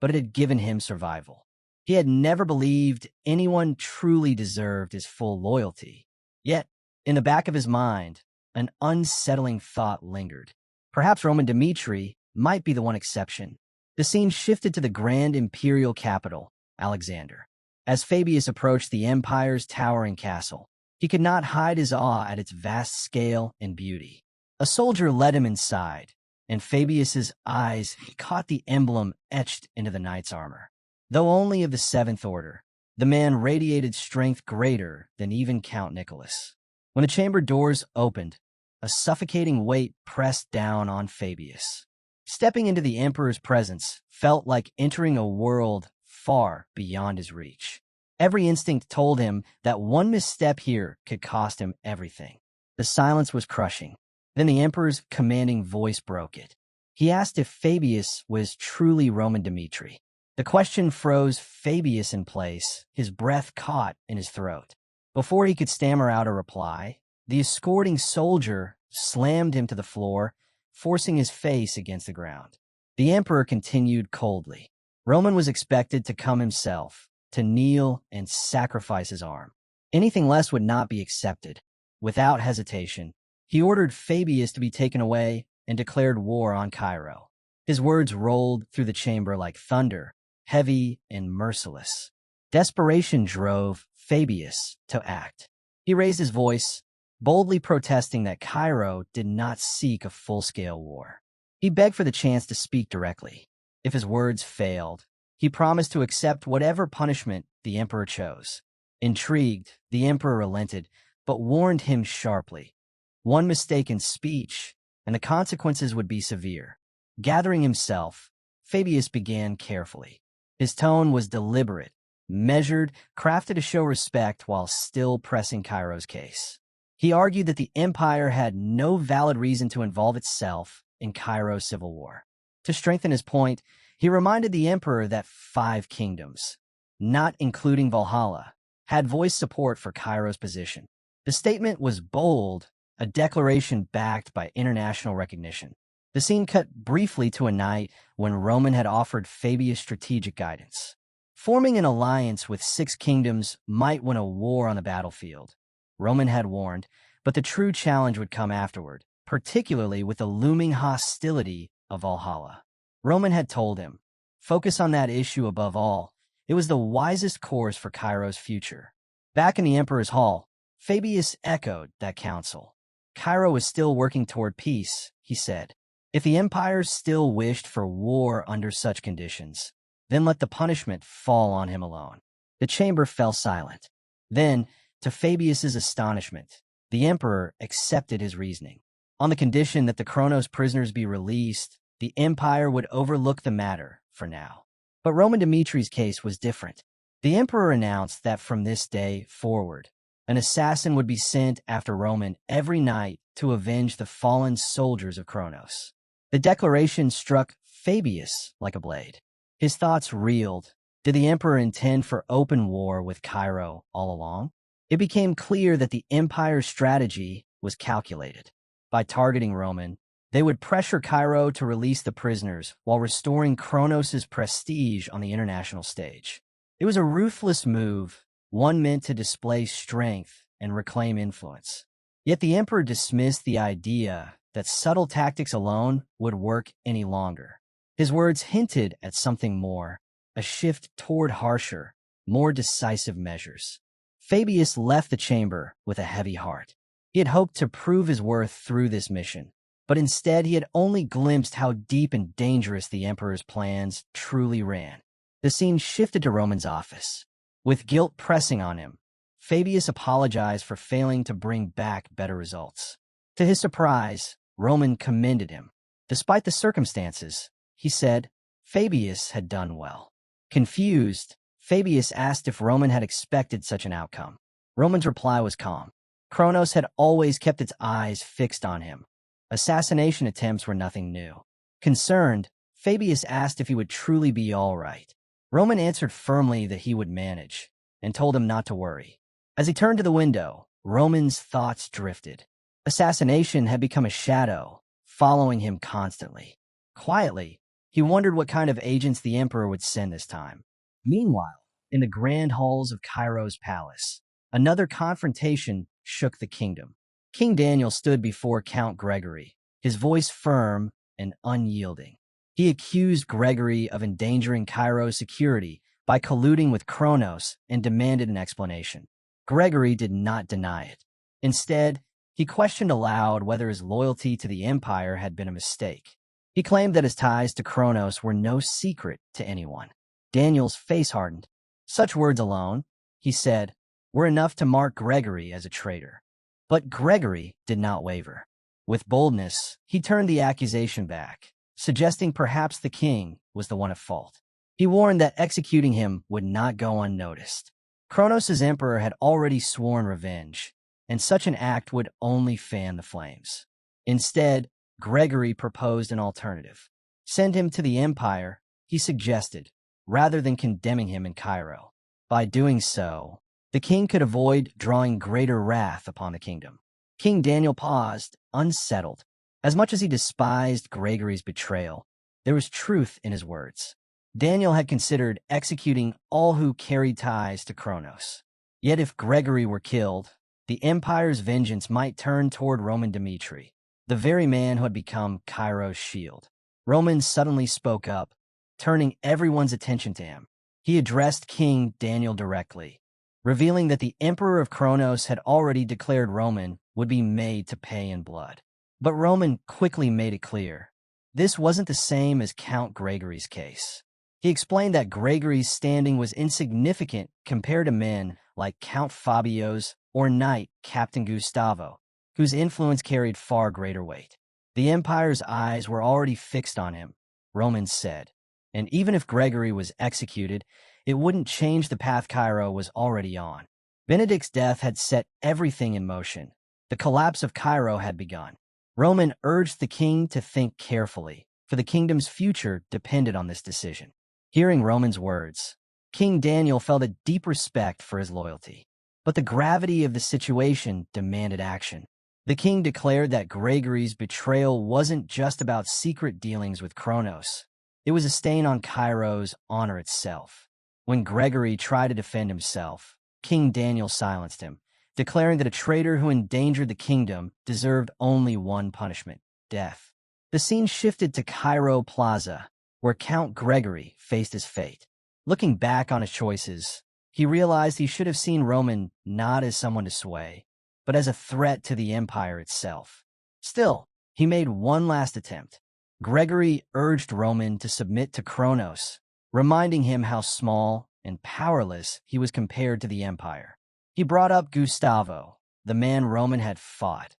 but it had given him survival. He had never believed anyone truly deserved his full loyalty. Yet, in the back of his mind, an unsettling thought lingered. Perhaps Roman Dmitri might be the one exception. The scene shifted to the grand imperial capital, Alexander. As Fabius approached the empire's towering castle, he could not hide his awe at its vast scale and beauty. A soldier led him inside, and Fabius's eyes caught the emblem etched into the knight's armor. Though only of the 7th order, the man radiated strength greater than even Count Nicholas. When the chamber doors opened, a suffocating weight pressed down on Fabius. Stepping into the Emperor's presence felt like entering a world far beyond his reach. Every instinct told him that one misstep here could cost him everything. The silence was crushing. Then the Emperor's commanding voice broke it. He asked if Fabius was truly Roman Dmitri. The question froze Fabius in place, his breath caught in his throat. Before he could stammer out a reply, the escorting soldier slammed him to the floor, forcing his face against the ground. The Emperor continued coldly. Roman was expected to come himself, to kneel and sacrifice his arm. Anything less would not be accepted. Without hesitation, he ordered Fabius to be taken away and declared war on Cairo. His words rolled through the chamber like thunder, heavy and merciless. Desperation drove Fabius to act. He raised his voice, boldly protesting that Cairo did not seek a full-scale war. He begged for the chance to speak directly. If his words failed, he promised to accept whatever punishment the emperor chose. Intrigued, the emperor relented, but warned him sharply. One mistaken speech, and the consequences would be severe. Gathering himself, Fabius began carefully. His tone was deliberate, measured, crafted to show respect while still pressing Cairo's case. He argued that the empire had no valid reason to involve itself in Cairo's civil war. To strengthen his point, he reminded the emperor that 5 kingdoms, not including Valhalla, had voiced support for Cairo's position. The statement was bold, a declaration backed by international recognition. The scene cut briefly to a night when Roman had offered Fabius strategic guidance. Forming an alliance with 6 kingdoms might win a war on the battlefield, Roman had warned, but the true challenge would come afterward, particularly with the looming hostility of Valhalla. Roman had told him, focus on that issue above all. It was the wisest course for Cairo's future. Back in the Emperor's hall, Fabius echoed that counsel. Cairo was still working toward peace, he said. If the empire still wished for war under such conditions, then let the punishment fall on him alone. The chamber fell silent. Then, to Fabius's astonishment, the emperor accepted his reasoning. On the condition that the Kronos prisoners be released, the empire would overlook the matter for now. But Roman Dimitri's case was different. The emperor announced that from this day forward, an assassin would be sent after Roman every night to avenge the fallen soldiers of Kronos. The declaration struck Fabius like a blade. His thoughts reeled. Did the emperor intend for open war with Cairo all along? It became clear that the empire's strategy was calculated. By targeting Roman, they would pressure Cairo to release the prisoners while restoring Kronos' prestige on the international stage. It was a ruthless move, one meant to display strength and reclaim influence. Yet the emperor dismissed the idea that subtle tactics alone would work any longer. His words hinted at something more, a shift toward harsher, more decisive measures. Fabius left the chamber with a heavy heart. He had hoped to prove his worth through this mission, but instead he had only glimpsed how deep and dangerous the emperor's plans truly ran. The scene shifted to Roman's office. With guilt pressing on him, Fabius apologized for failing to bring back better results. To his surprise, Roman commended him. Despite the circumstances, he said, Fabius had done well. Confused, Fabius asked if Roman had expected such an outcome. Roman's reply was calm. Kronos had always kept its eyes fixed on him. Assassination attempts were nothing new. Concerned, Fabius asked if he would truly be all right. Roman answered firmly that he would manage, and told him not to worry. As he turned to the window, Roman's thoughts drifted. Assassination had become a shadow, following him constantly. Quietly, he wondered what kind of agents the emperor would send this time. Meanwhile, in the grand halls of Cairo's palace, another confrontation shook the kingdom. King Daniel stood before Count Gregory, his voice firm and unyielding. He accused Gregory of endangering Cairo's security by colluding with Kronos and demanded an explanation. Gregory did not deny it. Instead, he questioned aloud whether his loyalty to the empire had been a mistake. He claimed that his ties to Kronos were no secret to anyone. Daniel's face hardened. Such words alone, he said, were enough to mark Gregory as a traitor. But Gregory did not waver. With boldness, he turned the accusation back, suggesting perhaps the king was the one at fault. He warned that executing him would not go unnoticed. Kronos' emperor had already sworn revenge, and such an act would only fan the flames. Instead, Gregory proposed an alternative. Send him to the empire, he suggested, rather than condemning him in Cairo. By doing so, the king could avoid drawing greater wrath upon the kingdom. King Daniel paused, unsettled. As much as he despised Gregory's betrayal, there was truth in his words. Daniel had considered executing all who carried ties to Kronos. Yet if Gregory were killed, the empire's vengeance might turn toward Roman Dmitri, the very man who had become Cairo's shield. Roman suddenly spoke up, turning everyone's attention to him. He addressed King Daniel directly, revealing that the emperor of Kronos had already declared Roman would be made to pay in blood. But Roman quickly made it clear, this wasn't the same as Count Gregory's case. He explained that Gregory's standing was insignificant compared to men like Count Fabio's or knight Captain Gustavo, whose influence carried far greater weight. The empire's eyes were already fixed on him, Roman said, and even if Gregory was executed, it wouldn't change the path Cairo was already on. Benedict's death had set everything in motion. The collapse of Cairo had begun. Roman urged the king to think carefully, for the kingdom's future depended on this decision. Hearing Roman's words, King Daniel felt a deep respect for his loyalty. But the gravity of the situation demanded action. The king declared that Gregory's betrayal wasn't just about secret dealings with Kronos. It was a stain on Cairo's honor itself. When Gregory tried to defend himself, King Daniel silenced him, declaring that a traitor who endangered the kingdom deserved only one punishment, death. The scene shifted to Cairo Plaza, where Count Gregory faced his fate. Looking back on his choices, he realized he should have seen Roman not as someone to sway, but as a threat to the empire itself. Still, he made one last attempt. Gregory urged Roman to submit to Kronos, reminding him how small and powerless he was compared to the empire. He brought up Gustavo, the man Roman had fought,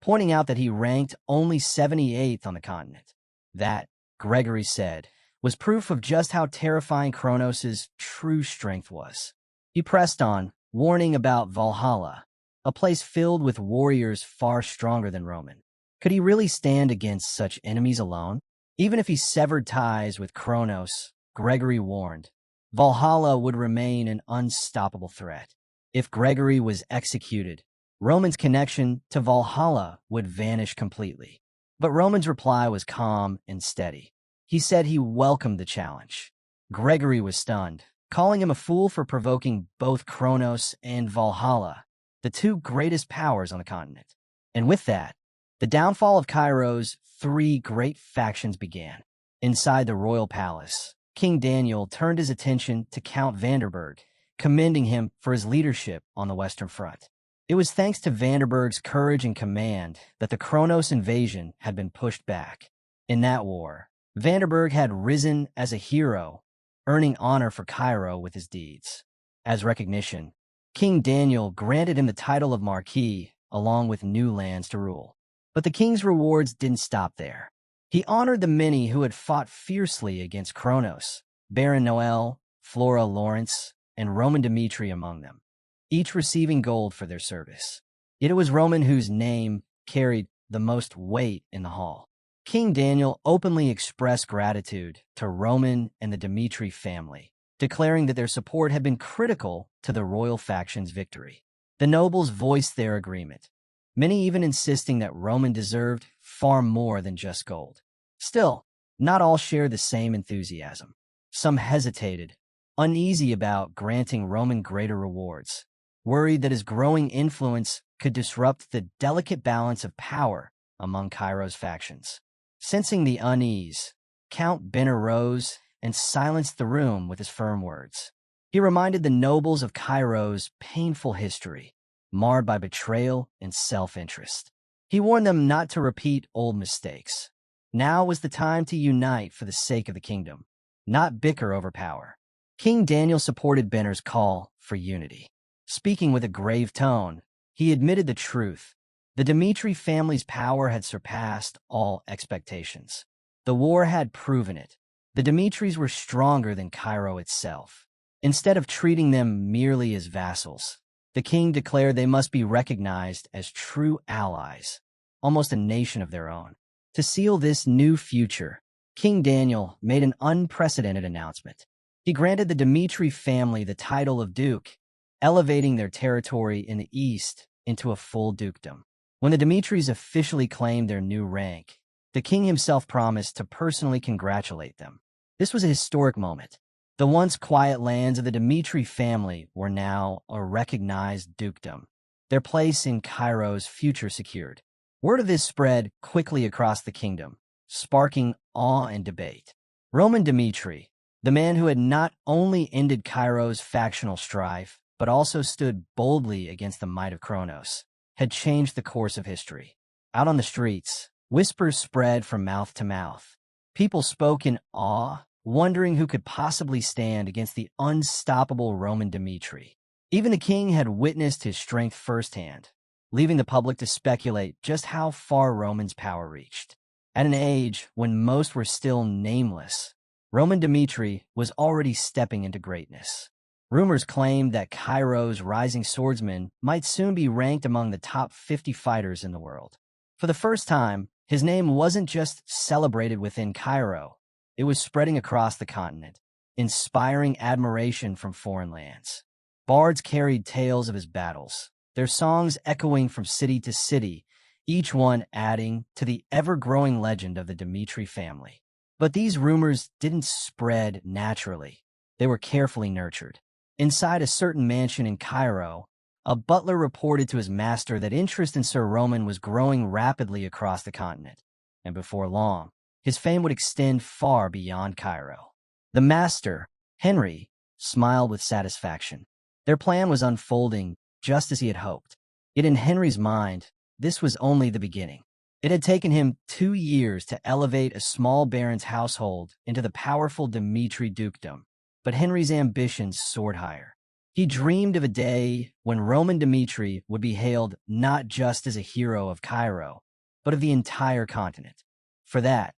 pointing out that he ranked only 78th on the continent. That, Gregory said, was proof of just how terrifying Kronos' true strength was. He pressed on, warning about Valhalla, a place filled with warriors far stronger than Roman. Could he really stand against such enemies alone? Even if he severed ties with Kronos, Gregory warned, Valhalla would remain an unstoppable threat. If Gregory was executed, Roman's connection to Valhalla would vanish completely. But Roman's reply was calm and steady. He said he welcomed the challenge. Gregory was stunned, calling him a fool for provoking both Kronos and Valhalla, the two greatest powers on the continent. And with that, the downfall of Cairo's three great factions began. Inside the royal palace, King Daniel turned his attention to Count Vanderburg, commending him for his leadership on the Western Front. It was thanks to Vanderburg's courage and command that the Kronos invasion had been pushed back. In that war, Vanderburg had risen as a hero, earning honor for Cairo with his deeds. As recognition, King Daniel granted him the title of Marquis, along with new lands to rule. But the king's rewards didn't stop there. He honored the many who had fought fiercely against Kronos, Baron Noel, Flora Lawrence, and Roman Dmitri among them, each receiving gold for their service. Yet it was Roman whose name carried the most weight in the hall. King Daniel openly expressed gratitude to Roman and the Dmitri family, declaring that their support had been critical to the royal faction's victory. The nobles voiced their agreement, many even insisting that Roman deserved far more than just gold. Still, not all shared the same enthusiasm. Some hesitated, uneasy about granting Roman greater rewards, worried that his growing influence could disrupt the delicate balance of power among Cairo's factions. Sensing the unease, Count Benner rose and silenced the room with his firm words. He reminded the nobles of Cairo's painful history, marred by betrayal and self-interest. He warned them not to repeat old mistakes. Now was the time to unite for the sake of the kingdom, not bicker over power. King Daniel supported Benner's call for unity. Speaking with a grave tone, He admitted the truth. The Dmitri family's power had surpassed all expectations. The war had proven it. The Dmitris were stronger than Cairo itself. Instead of treating them merely as vassals, the king declared they must be recognized as true allies, almost a nation of their own. To seal this new future, King Daniel made an unprecedented announcement. He granted the Dmitri family the title of duke, elevating their territory in the east into a full dukedom. When the Dmitris officially claimed their new rank, the king himself promised to personally congratulate them. This was a historic moment. The once quiet lands of the Dmitri family were now a recognized dukedom, their place in Cairo's future secured. Word of this spread quickly across the kingdom, sparking awe and debate. Roman Dmitri, the man who had not only ended Cairo's factional strife, but also stood boldly against the might of Kronos, had changed the course of history. Out on the streets, whispers spread from mouth to mouth. People spoke in awe, wondering who could possibly stand against the unstoppable Roman Dmitri. Even the king had witnessed his strength firsthand, leaving the public to speculate just how far Roman's power reached. At an age when most were still nameless, Roman Dmitri was already stepping into greatness. Rumors claimed that Cairo's rising swordsman might soon be ranked among the top 50 fighters in the world. For the first time, his name wasn't just celebrated within Cairo, it was spreading across the continent, inspiring admiration from foreign lands. Bards carried tales of his battles, their songs echoing from city to city, each one adding to the ever-growing legend of the Dmitri family. But these rumors didn't spread naturally. They were carefully nurtured. Inside a certain mansion in Cairo, a butler reported to his master that interest in Sir Roman was growing rapidly across the continent, and before long, his fame would extend far beyond Cairo. The master, Henry, smiled with satisfaction. Their plan was unfolding just as he had hoped. Yet in Henry's mind, this was only the beginning. It had taken him 2 years to elevate a small baron's household into the powerful Dmitri dukedom, but Henry's ambitions soared higher. He dreamed of a day when Roman Dmitri would be hailed not just as a hero of Cairo, but of the entire continent. For that,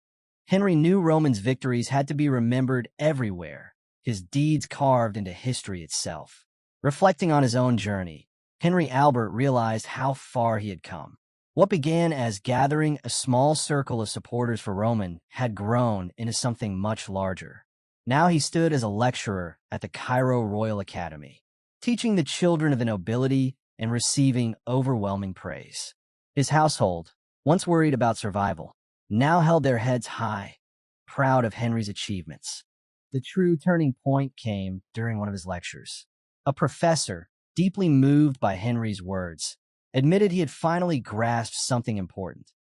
Henry knew Roman's victories had to be remembered everywhere, his deeds carved into history itself. Reflecting on his own journey, Henry Albert realized how far he had come. What began as gathering a small circle of supporters for Roman had grown into something much larger. Now he stood as a lecturer at the Cairo Royal Academy, teaching the children of the nobility and receiving overwhelming praise. His household, once worried about survival, now held their heads high, proud of Henry's achievements. The true turning point came during one of his lectures. A professor, deeply moved by Henry's words, admitted he had finally grasped something important,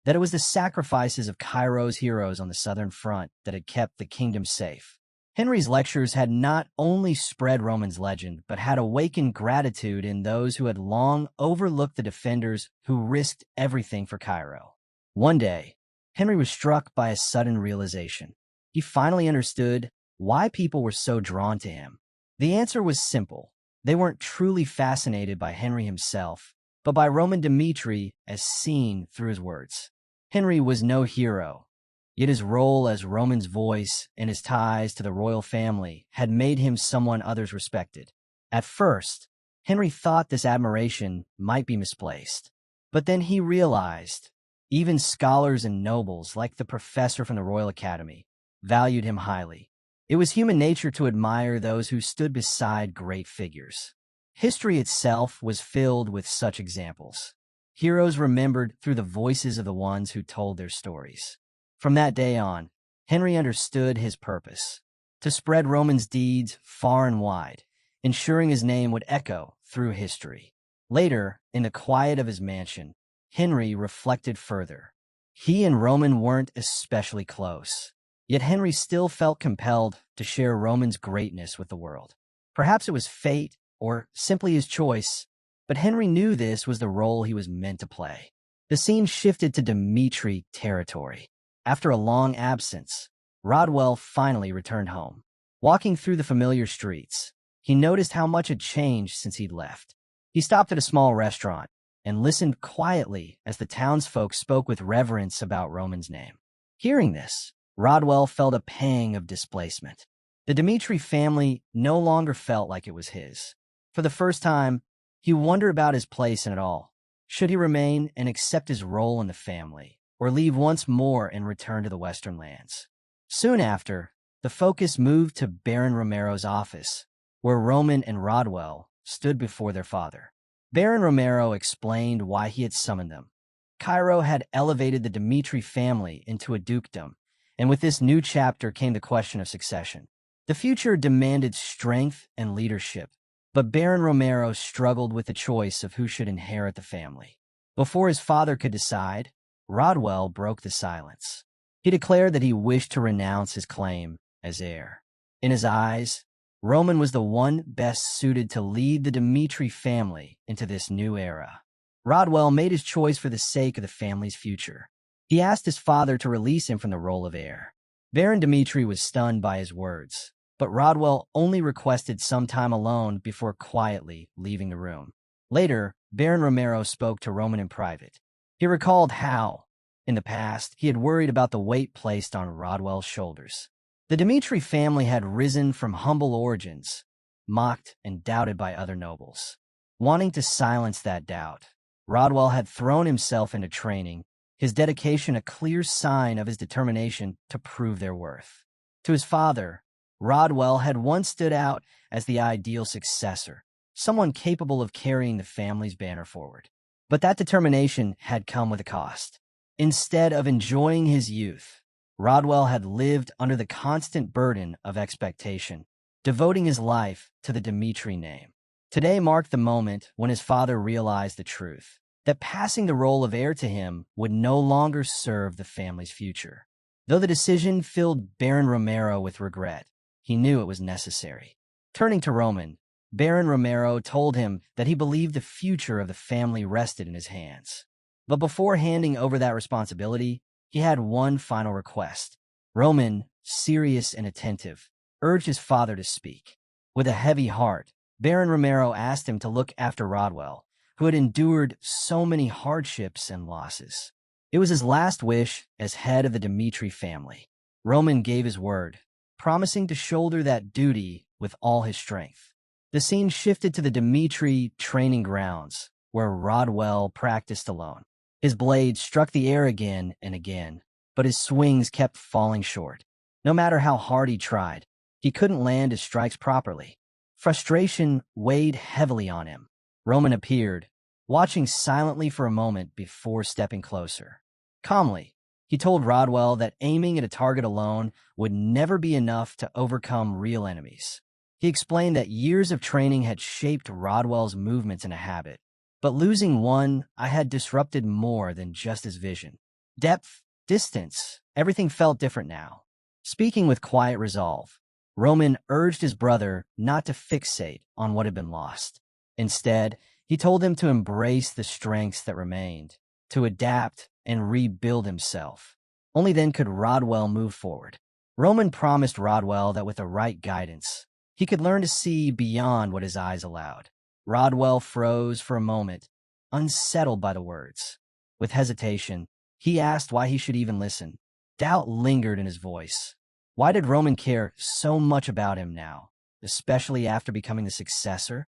that it was the sacrifices of Cairo's heroes on the southern front that had kept the kingdom safe. Henry's lectures had not only spread Roman's legend, but had awakened gratitude in those who had long overlooked the defenders who risked everything for Cairo. One day, Henry was struck by a sudden realization. He finally understood why people were so drawn to him. The answer was simple. They weren't truly fascinated by Henry himself, but by Roman Dmitri as seen through his words. Henry was no hero, yet his role as Roman's voice and his ties to the royal family had made him someone others respected. At first, Henry thought this admiration might be misplaced, but then he realized even scholars and nobles like the professor from the Royal Academy valued him highly. It was human nature to admire those who stood beside great figures. History itself was filled with such examples. Heroes remembered through the voices of the ones who told their stories. From that day on, Henry understood his purpose: to spread Roman's deeds far and wide, ensuring his name would echo through history. Later, in the quiet of his mansion, Henry reflected further. He and Roman weren't especially close, yet Henry still felt compelled to share Roman's greatness with the world. Perhaps it was fate, or simply his choice, but Henry knew this was the role he was meant to play. The scene shifted to Dmitri territory. After a long absence, Rodwell finally returned home. Walking through the familiar streets, he noticed how much had changed since he'd left. He stopped at a small restaurant and listened quietly as the townsfolk spoke with reverence about Roman's name. Hearing this, Rodwell felt a pang of displacement. The Dmitri family no longer felt like it was his. For the first time, he wondered about his place in it all. Should he remain and accept his role in the family, or leave once more and return to the Western lands? Soon after, the focus moved to Baron Romero's office, where Roman and Rodwell stood before their father. Baron Romero explained why he had summoned them. Cairo had elevated the Dmitri family into a dukedom, and with this new chapter came the question of succession. The future demanded strength and leadership, but Baron Romero struggled with the choice of who should inherit the family. Before his father could decide, Rodwell broke the silence. He declared that he wished to renounce his claim as heir. In his eyes, Roman was the one best suited to lead the Dmitri family into this new era. Rodwell made his choice for the sake of the family's future. He asked his father to release him from the role of heir. Baron Dmitri was stunned by his words, but Rodwell only requested some time alone before quietly leaving the room. Later, Baron Romero spoke to Roman in private. He recalled how, in the past, he had worried about the weight placed on Rodwell's shoulders. The Dmitri family had risen from humble origins, mocked and doubted by other nobles. Wanting to silence that doubt, Rodwell had thrown himself into training, his dedication a clear sign of his determination to prove their worth. To his father, Rodwell had once stood out as the ideal successor, someone capable of carrying the family's banner forward. But that determination had come with a cost. Instead of enjoying his youth, Rodwell had lived under the constant burden of expectation, devoting his life to the Dmitri name. Today marked the moment when his father realized the truth, that passing the role of heir to him would no longer serve the family's future. Though the decision filled Baron Romero with regret, he knew it was necessary. Turning to Roman, Baron Romero told him that he believed the future of the family rested in his hands. But before handing over that responsibility, he had one final request. Roman, serious and attentive, urged his father to speak. With a heavy heart, Baron Romero asked him to look after Rodwell, who had endured so many hardships and losses. It was his last wish as head of the Dmitri family. Roman gave his word, promising to shoulder that duty with all his strength. The scene shifted to the Dmitri training grounds, where Rodwell practiced alone. His blade struck the air again and again, but his swings kept falling short. No matter how hard he tried, he couldn't land his strikes properly. Frustration weighed heavily on him. Roman appeared, watching silently for a moment before stepping closer. Calmly, he told Rodwell that aiming at a target alone would never be enough to overcome real enemies. He explained that years of training had shaped Rodwell's movements into habit, but losing one I had disrupted more than just his vision. Depth, distance, everything felt different now. Speaking with quiet resolve, Roman urged his brother not to fixate on what had been lost. Instead, he told him to embrace the strengths that remained, to adapt and rebuild himself. Only then could Rodwell move forward. Roman promised Rodwell that with the right guidance, he could learn to see beyond what his eyes allowed. Rodwell froze for a moment, unsettled by the words. With hesitation, he asked why he should even listen. Doubt lingered in his voice. Why did Roman care so much about him now, especially after becoming the successor?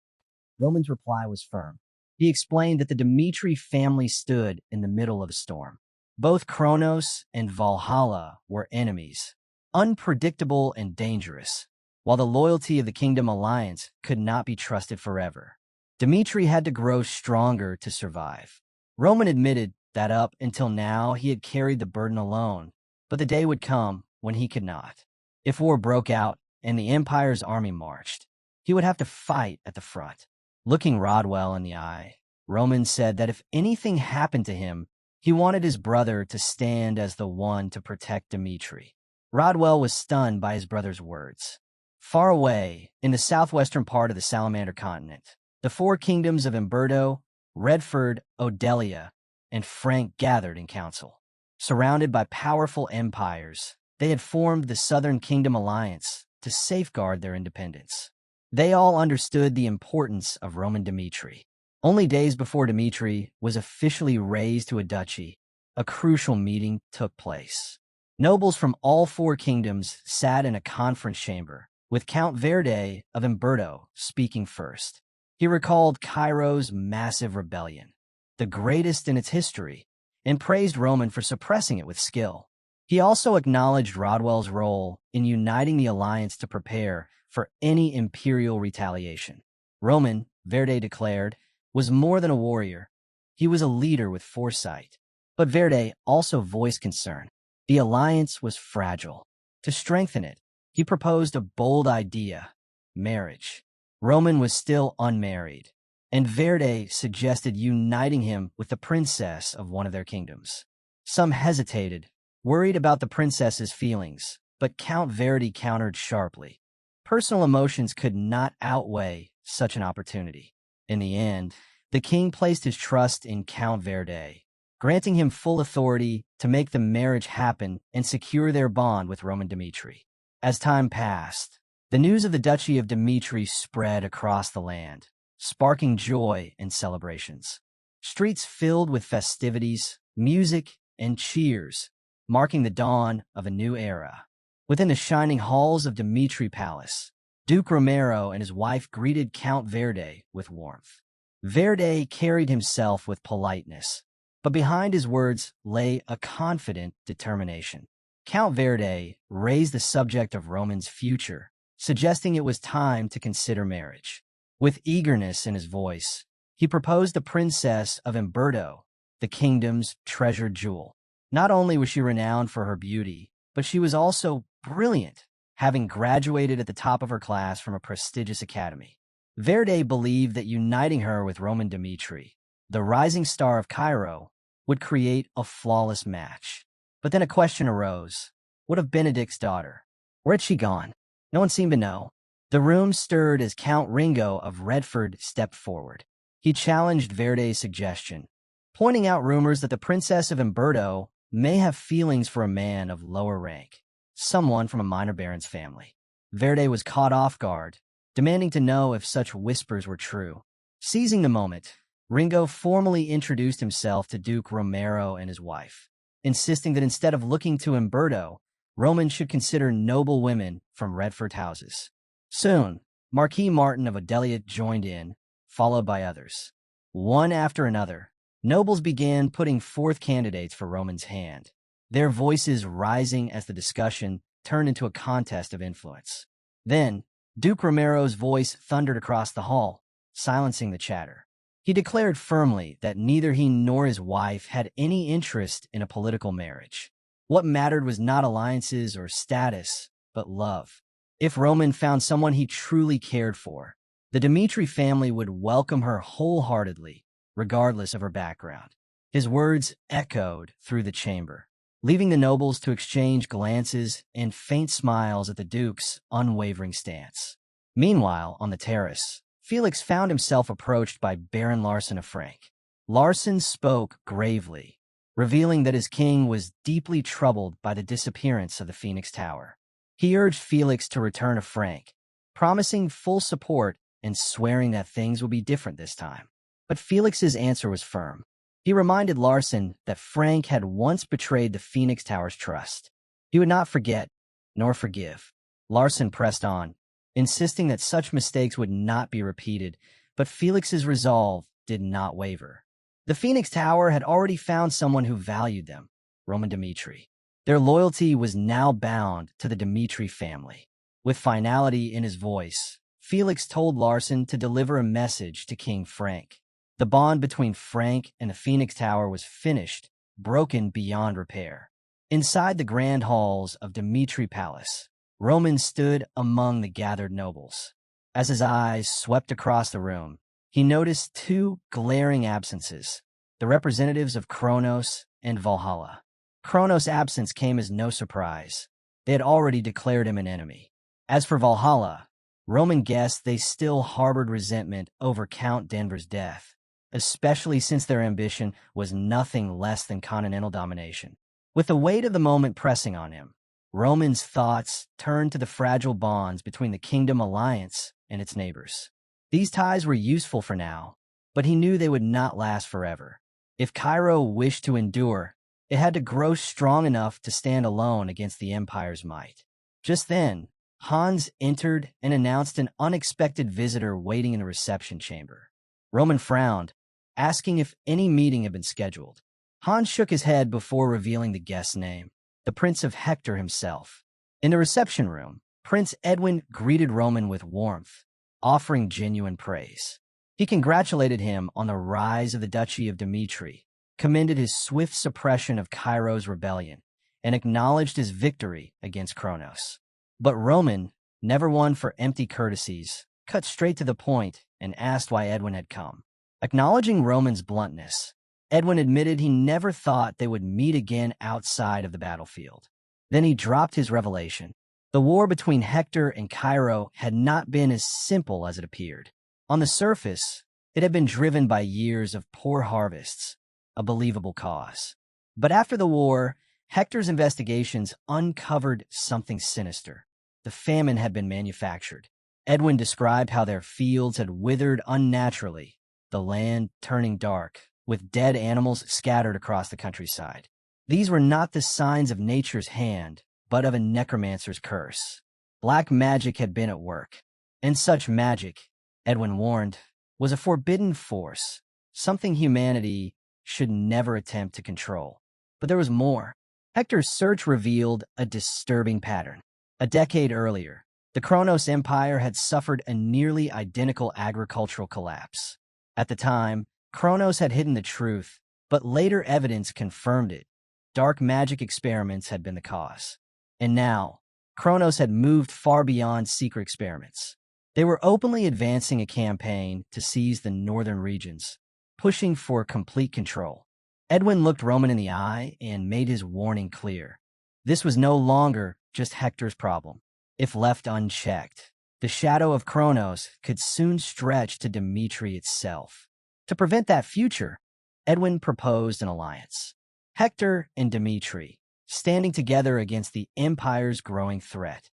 Roman's reply was firm. He explained that the Dmitri family stood in the middle of a storm. Both Kronos and Valhalla were enemies, unpredictable and dangerous, while the loyalty of the Kingdom Alliance could not be trusted forever. Dmitri had to grow stronger to survive. Roman admitted that up until now he had carried the burden alone, but the day would come when he could not. If war broke out and the Empire's army marched, he would have to fight at the front. Looking Rodwell in the eye, Roman said that if anything happened to him, he wanted his brother to stand as the one to protect Dmitri. Rodwell was stunned by his brother's words. Far away, in the southwestern part of the Salamander continent, the four kingdoms of Umberto, Redford, Odelia, and Frank gathered in council. Surrounded by powerful empires, they had formed the Southern Kingdom Alliance to safeguard their independence. They all understood the importance of Roman Dmitri. Only days before Dmitri was officially raised to a duchy, a crucial meeting took place. Nobles from all four kingdoms sat in a conference chamber, with Count Verde of Umberto speaking first. He recalled Cairo's massive rebellion, the greatest in its history, and praised Roman for suppressing it with skill. He also acknowledged Rodwell's role in uniting the alliance to prepare for any imperial retaliation. Roman, Verde declared, was more than a warrior. He was a leader with foresight. But Verde also voiced concern. The alliance was fragile. To strengthen it, he proposed a bold idea: marriage. Roman was still unmarried, and Verde suggested uniting him with the princess of one of their kingdoms. Some hesitated, worried about the princess's feelings, but Count Verde countered sharply. Personal emotions could not outweigh such an opportunity. In the end, the king placed his trust in Count Verde, granting him full authority to make the marriage happen and secure their bond with Roman Dmitri. As time passed, the news of the Duchy of Dmitri spread across the land, sparking joy and celebrations. Streets filled with festivities, music, and cheers, marking the dawn of a new era. Within the shining halls of Dmitri Palace, Duke Romero and his wife greeted Count Verde with warmth. Verde carried himself with politeness, but behind his words lay a confident determination. Count Verde raised the subject of Roman's future, suggesting it was time to consider marriage. With eagerness in his voice, he proposed the princess of Umberto, the kingdom's treasured jewel. Not only was she renowned for her beauty, but she was also brilliant, having graduated at the top of her class from a prestigious academy. Verde believed that uniting her with Roman Dmitri, the rising star of Cairo, would create a flawless match. But then a question arose. What of Benedict's daughter? Where had she gone? No one seemed to know. The room stirred as Count Ringo of Redford stepped forward. He challenged Verde's suggestion, pointing out rumors that the princess of Umberto may have feelings for a man of lower rank, someone from a minor baron's family. Verde was caught off guard, demanding to know if such whispers were true. Seizing the moment, Ringo formally introduced himself to Duke Romero and his wife, insisting that instead of looking to Umberto, Roman should consider noble women from Redford houses. Soon, Marquis Martin of Odeliot joined in, followed by others. One after another, nobles began putting forth candidates for Roman's hand, their voices rising as the discussion turned into a contest of influence. Then, Duke Romero's voice thundered across the hall, silencing the chatter. He declared firmly that neither he nor his wife had any interest in a political marriage. What mattered was not alliances or status, but love. If Roman found someone he truly cared for, the Dmitri family would welcome her wholeheartedly, regardless of her background. His words echoed through the chamber, leaving the nobles to exchange glances and faint smiles at the Duke's unwavering stance. Meanwhile, on the terrace, Felix found himself approached by Baron Larson of Frank. Larson spoke gravely, revealing that his king was deeply troubled by the disappearance of the Phoenix Tower. He urged Felix to return to Frank, promising full support and swearing that things would be different this time. But Felix's answer was firm. He reminded Larson that Frank had once betrayed the Phoenix Tower's trust. He would not forget, nor forgive. Larson pressed on, insisting that such mistakes would not be repeated, but Felix's resolve did not waver. The Phoenix Tower had already found someone who valued them, Roman Dmitri. Their loyalty was now bound to the Dmitri family. With finality in his voice, Felix told Larson to deliver a message to King Frank. The bond between Frank and the Phoenix Tower was finished, broken beyond repair. Inside the grand halls of Dmitri Palace, Roman stood among the gathered nobles. As his eyes swept across the room, he noticed two glaring absences, the representatives of Kronos and Valhalla. Kronos' absence came as no surprise. They had already declared him an enemy. As for Valhalla, Roman guessed they still harbored resentment over Count Denver's death, especially since their ambition was nothing less than continental domination. With the weight of the moment pressing on him, Roman's thoughts turned to the fragile bonds between the kingdom alliance and its neighbors. These ties were useful for now, but he knew they would not last forever. If Cairo wished to endure, it had to grow strong enough to stand alone against the empire's might. Just then, Hans entered and announced an unexpected visitor waiting in the reception chamber. Roman frowned, asking if any meeting had been scheduled. Hans shook his head before revealing the guest's name, the Prince of Hector himself. In the reception room, Prince Edwin greeted Roman with warmth, offering genuine praise. He congratulated him on the rise of the Duchy of Dimitri, commended his swift suppression of Cairo's rebellion, and acknowledged his victory against Kronos. But Roman, never one for empty courtesies, cut straight to the point and asked why Edwin had come. Acknowledging Roman's bluntness, Edwin admitted he never thought they would meet again outside of the battlefield. Then he dropped his revelation. The war between Hector and Cairo had not been as simple as it appeared. On the surface, it had been driven by years of poor harvests, a believable cause. But after the war, Hector's investigations uncovered something sinister. The famine had been manufactured. Edwin described how their fields had withered unnaturally, the land turning dark, with dead animals scattered across the countryside. These were not the signs of nature's hand, but of a necromancer's curse. Black magic had been at work. And such magic, Edwin warned, was a forbidden force, something humanity should never attempt to control. But there was more. Hector's search revealed a disturbing pattern. A decade earlier, the Kronos Empire had suffered a nearly identical agricultural collapse. At the time, Kronos had hidden the truth, but later evidence confirmed it. Dark magic experiments had been the cause. And now, Kronos had moved far beyond secret experiments. They were openly advancing a campaign to seize the northern regions, pushing for complete control. Edwin looked Roman in the eye and made his warning clear. This was no longer just Hector's problem. If left unchecked, the shadow of Kronos could soon stretch to Dimitri itself. To prevent that future, Edwin proposed an alliance. Hector and Dimitri, standing together against the Empire's growing threat.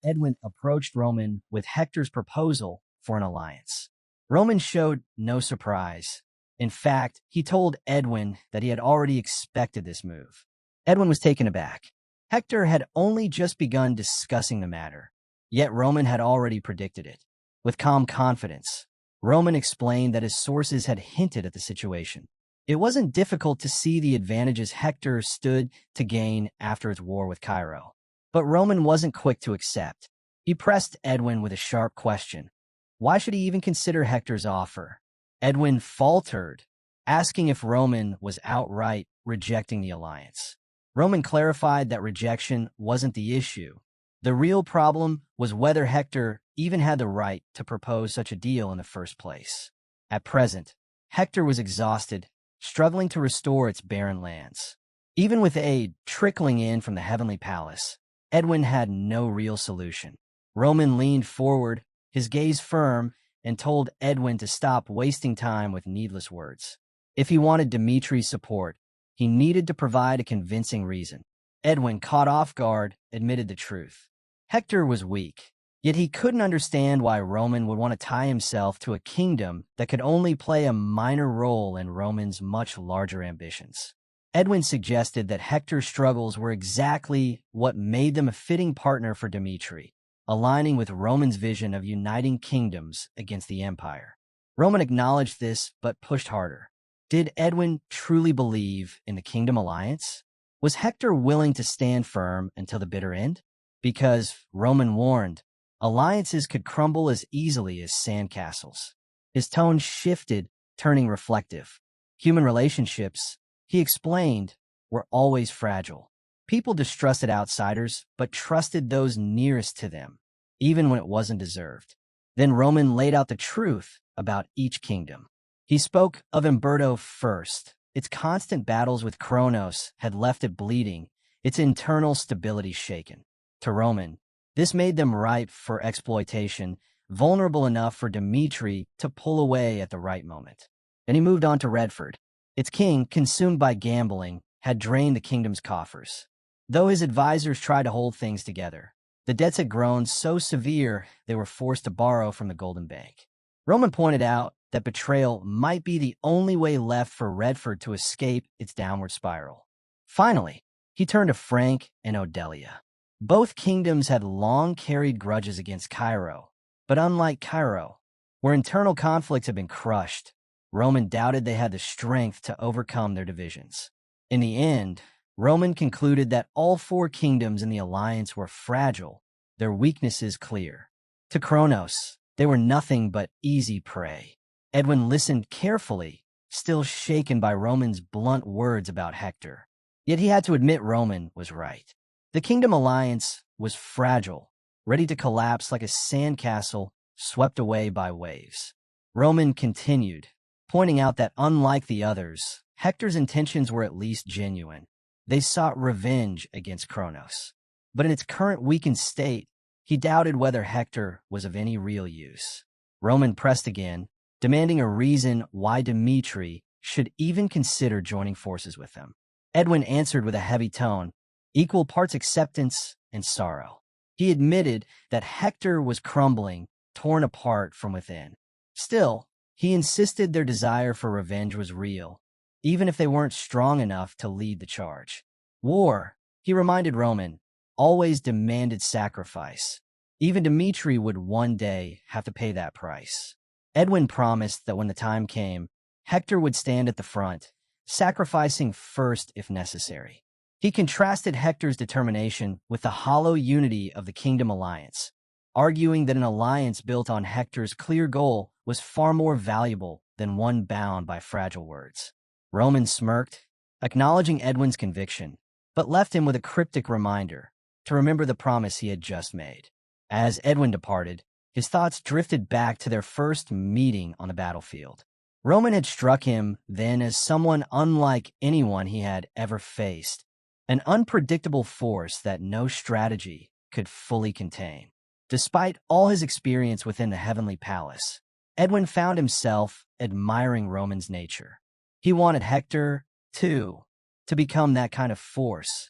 Edwin approached Roman with Hector's proposal for an alliance. Roman showed no surprise. In fact, he told Edwin that he had already expected this move. Edwin was taken aback. Hector had only just begun discussing the matter, yet Roman had already predicted it. With calm confidence, Roman explained that his sources had hinted at the situation. It wasn't difficult to see the advantages Hector stood to gain after its war with Cairo. But Roman wasn't quick to accept. He pressed Edwin with a sharp question. Why should he even consider Hector's offer? Edwin faltered, asking if Roman was outright rejecting the alliance. Roman clarified that rejection wasn't the issue. The real problem was whether Hector even had the right to propose such a deal in the first place. At present, Hector was exhausted, struggling to restore its barren lands. Even with aid trickling in from the heavenly palace, Edwin had no real solution. Roman leaned forward, his gaze firm, and told Edwin to stop wasting time with needless words. If he wanted Dimitri's support, he needed to provide a convincing reason. Edwin, caught off guard, admitted the truth. Hector was weak, yet he couldn't understand why Roman would want to tie himself to a kingdom that could only play a minor role in Roman's much larger ambitions. Edwin suggested that Hector's struggles were exactly what made them a fitting partner for Dimitri, aligning with Roman's vision of uniting kingdoms against the empire. Roman acknowledged this, but pushed harder. Did Edwin truly believe in the kingdom alliance? Was Hector willing to stand firm until the bitter end? Because, Roman warned, alliances could crumble as easily as sandcastles. His tone shifted, turning reflective. Human relationships, he explained, were always fragile. People distrusted outsiders, but trusted those nearest to them, even when it wasn't deserved. Then Roman laid out the truth about each kingdom. He spoke of Umberto first. Its constant battles with Kronos had left it bleeding, its internal stability shaken. To Roman, this made them ripe for exploitation, vulnerable enough for Dimitri to pull away at the right moment. Then he moved on to Redford. Its king, consumed by gambling, had drained the kingdom's coffers. Though his advisors tried to hold things together, the debts had grown so severe they were forced to borrow from the Golden Bank. Roman pointed out that betrayal might be the only way left for Redford to escape its downward spiral. Finally, he turned to Frank and Odelia. Both kingdoms had long carried grudges against Cairo, but unlike Cairo, where internal conflicts had been crushed, Roman doubted they had the strength to overcome their divisions. In the end, Roman concluded that all four kingdoms in the alliance were fragile, their weaknesses clear. To Kronos, they were nothing but easy prey. Edwin listened carefully, still shaken by Roman's blunt words about Hector. Yet he had to admit Roman was right. The kingdom alliance was fragile, ready to collapse like a sandcastle swept away by waves. Roman continued, pointing out that unlike the others, Hector's intentions were at least genuine. They sought revenge against Kronos. But in its current weakened state, he doubted whether Hector was of any real use. Roman pressed again, demanding a reason why Dmitri should even consider joining forces with them. Edwin answered with a heavy tone, equal parts acceptance and sorrow. He admitted that Hector was crumbling, torn apart from within. Still, he insisted their desire for revenge was real, even if they weren't strong enough to lead the charge. War, he reminded Roman, always demanded sacrifice. Even Dmitri would one day have to pay that price. Edwin promised that when the time came, Hector would stand at the front, sacrificing first if necessary. He contrasted Hector's determination with the hollow unity of the Kingdom Alliance, arguing that an alliance built on Hector's clear goal was far more valuable than one bound by fragile words. Roman smirked, acknowledging Edwin's conviction, but left him with a cryptic reminder to remember the promise he had just made. As Edwin departed, his thoughts drifted back to their first meeting on the battlefield. Roman had struck him then as someone unlike anyone he had ever faced, an unpredictable force that no strategy could fully contain. Despite all his experience within the Heavenly Palace, Edwin found himself admiring Roman's nature. He wanted Hector, too, to become that kind of force,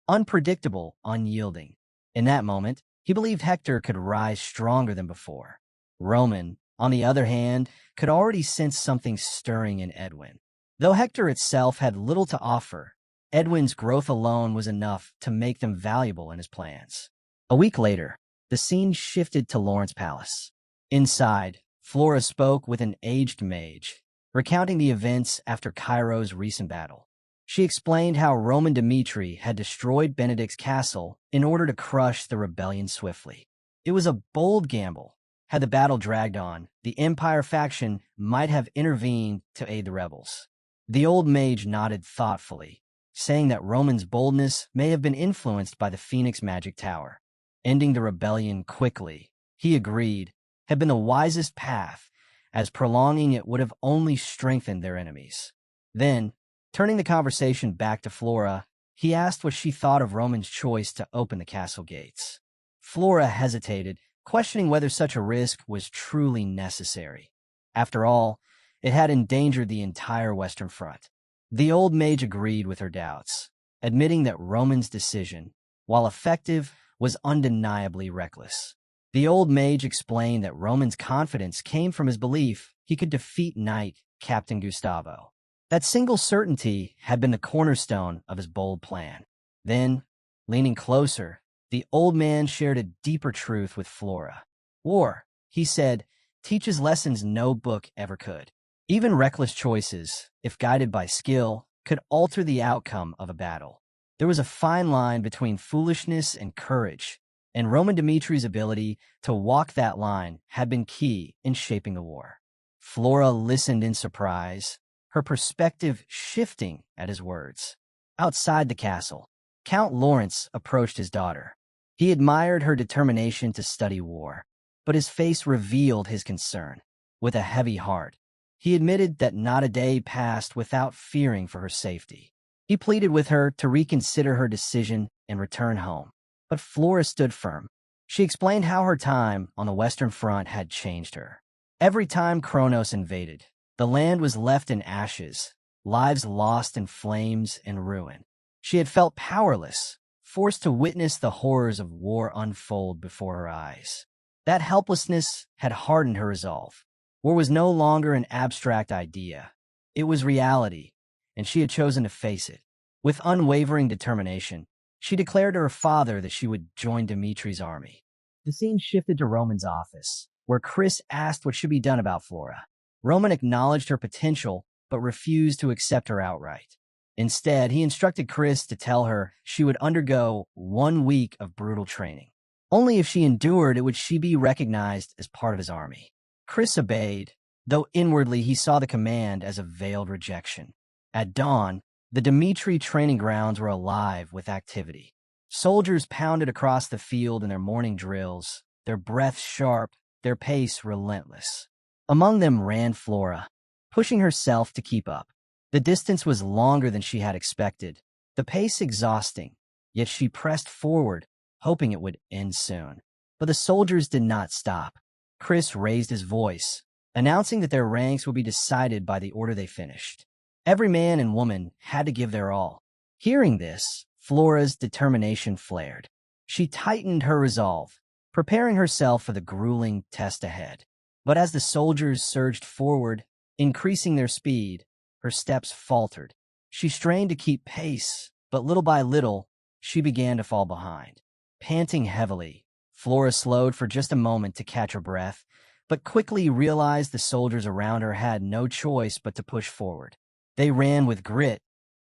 unpredictable, unyielding. In that moment, he believed Hector could rise stronger than before. Roman, on the other hand, could already sense something stirring in Edwin. Though Hector itself had little to offer, Edwin's growth alone was enough to make them valuable in his plans. A week later, the scene shifted to Lawrence Palace. Inside, Flora spoke with an aged mage, recounting the events after Cairo's recent battle. She explained how Roman Dmitri had destroyed Benedict's castle in order to crush the rebellion swiftly. It was a bold gamble. Had the battle dragged on, the Empire faction might have intervened to aid the rebels. The old mage nodded thoughtfully, saying that Roman's boldness may have been influenced by the Phoenix Magic Tower. Ending the rebellion quickly, he agreed, had been the wisest path, as prolonging it would have only strengthened their enemies. Then, turning the conversation back to Flora, he asked what she thought of Roman's choice to open the castle gates. Flora hesitated, questioning whether such a risk was truly necessary. After all, it had endangered the entire Western Front. The old mage agreed with her doubts, admitting that Roman's decision, while effective, was undeniably reckless. The old mage explained that Roman's confidence came from his belief he could defeat Knight Captain Gustavo. That single certainty had been the cornerstone of his bold plan. Then, leaning closer, the old man shared a deeper truth with Flora. War, he said, teaches lessons no book ever could. Even reckless choices, if guided by skill, could alter the outcome of a battle. There was a fine line between foolishness and courage, and Roman Dimitri's ability to walk that line had been key in shaping the war. Flora listened in surprise, her perspective shifting at his words. Outside the castle, Count Lawrence approached his daughter. He admired her determination to study war, but his face revealed his concern. With a heavy heart, he admitted that not a day passed without fearing for her safety. He pleaded with her to reconsider her decision and return home. But Flora stood firm. She explained how her time on the Western Front had changed her. Every time Kronos invaded, the land was left in ashes, lives lost in flames and ruin. She had felt powerless, forced to witness the horrors of war unfold before her eyes. That helplessness had hardened her resolve. War was no longer an abstract idea. It was reality, and she had chosen to face it. With unwavering determination, she declared to her father that she would join Dimitri's army. The scene shifted to Roman's office, where Chris asked what should be done about Flora. Roman acknowledged her potential, but refused to accept her outright. Instead, he instructed Chris to tell her she would undergo 1 week of brutal training. Only if she endured it would she be recognized as part of his army. Chris obeyed, though inwardly he saw the command as a veiled rejection. At dawn, the Dimitri training grounds were alive with activity. Soldiers pounded across the field in their morning drills, their breath sharp, their pace relentless. Among them ran Flora, pushing herself to keep up. The distance was longer than she had expected, the pace exhausting, yet she pressed forward, hoping it would end soon. But the soldiers did not stop. Chris raised his voice, announcing that their ranks would be decided by the order they finished. Every man and woman had to give their all. Hearing this, Flora's determination flared. She tightened her resolve, preparing herself for the grueling test ahead. But as the soldiers surged forward, increasing their speed, her steps faltered. She strained to keep pace, but little by little, she began to fall behind. Panting heavily, Flora slowed for just a moment to catch her breath, but quickly realized the soldiers around her had no choice but to push forward. They ran with grit,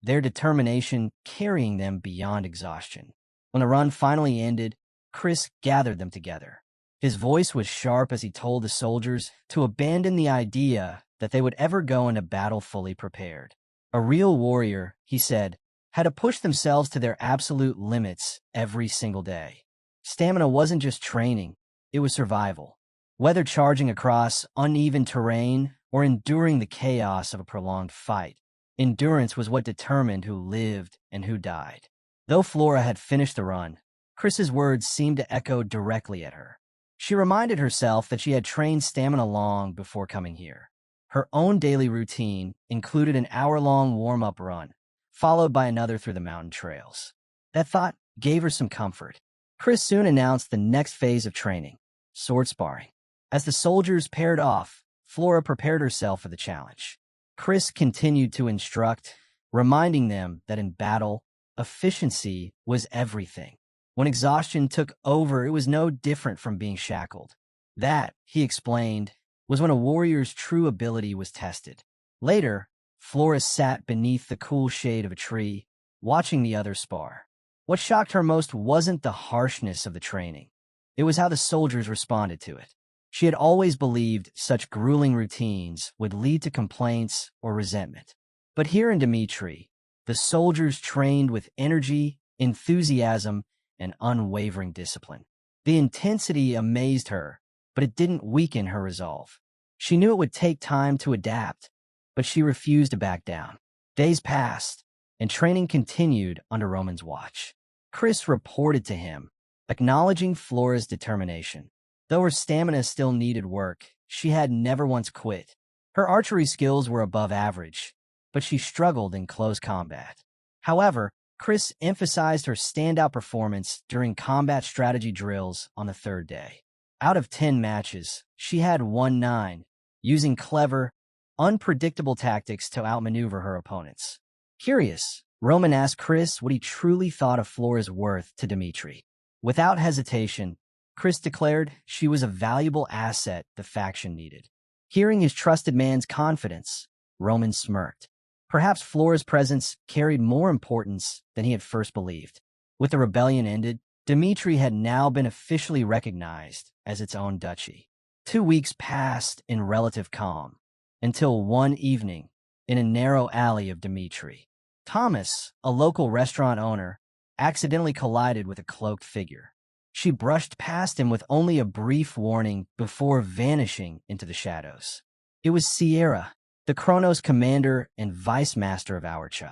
their determination carrying them beyond exhaustion. When the run finally ended, Chris gathered them together. His voice was sharp as he told the soldiers to abandon the idea that they would ever go into battle fully prepared. A real warrior, he said, had to push themselves to their absolute limits every single day. Stamina wasn't just training, it was survival. Whether charging across uneven terrain or enduring the chaos of a prolonged fight, endurance was what determined who lived and who died. Though Flora had finished the run, Chris's words seemed to echo directly at her. She reminded herself that she had trained stamina long before coming here. Her own daily routine included an hour-long warm-up run, followed by another through the mountain trails. That thought gave her some comfort. Chris soon announced the next phase of training, sword sparring. As the soldiers paired off, Flora prepared herself for the challenge. Chris continued to instruct, reminding them that in battle, efficiency was everything. When exhaustion took over, it was no different from being shackled. That, he explained, was when a warrior's true ability was tested. Later, Flora sat beneath the cool shade of a tree, watching the others spar. What shocked her most wasn't the harshness of the training. It was how the soldiers responded to it. She had always believed such grueling routines would lead to complaints or resentment. But here in Dimitri, the soldiers trained with energy, enthusiasm, and unwavering discipline. The intensity amazed her, but it didn't weaken her resolve. She knew it would take time to adapt, but she refused to back down. Days passed, and training continued under Roman's watch. Chris reported to him, acknowledging Flora's determination. Though her stamina still needed work, she had never once quit. Her archery skills were above average, but she struggled in close combat. However, Chris emphasized her standout performance during combat strategy drills on the third day. Out of 10 matches, she had won 9, using clever, unpredictable tactics to outmaneuver her opponents. Curious, Roman asked Chris what he truly thought of Flora's worth to Dimitri. Without hesitation, Chris declared she was a valuable asset the faction needed. Hearing his trusted man's confidence, Roman smirked. Perhaps Flora's presence carried more importance than he had first believed. With the rebellion ended, Dimitri had now been officially recognized as its own duchy. 2 weeks passed in relative calm, until one evening, in a narrow alley of Dimitri, Thomas, a local restaurant owner, accidentally collided with a cloaked figure. She brushed past him with only a brief warning before vanishing into the shadows. It was Sierra, the Chronos commander and vice master of Aurcha.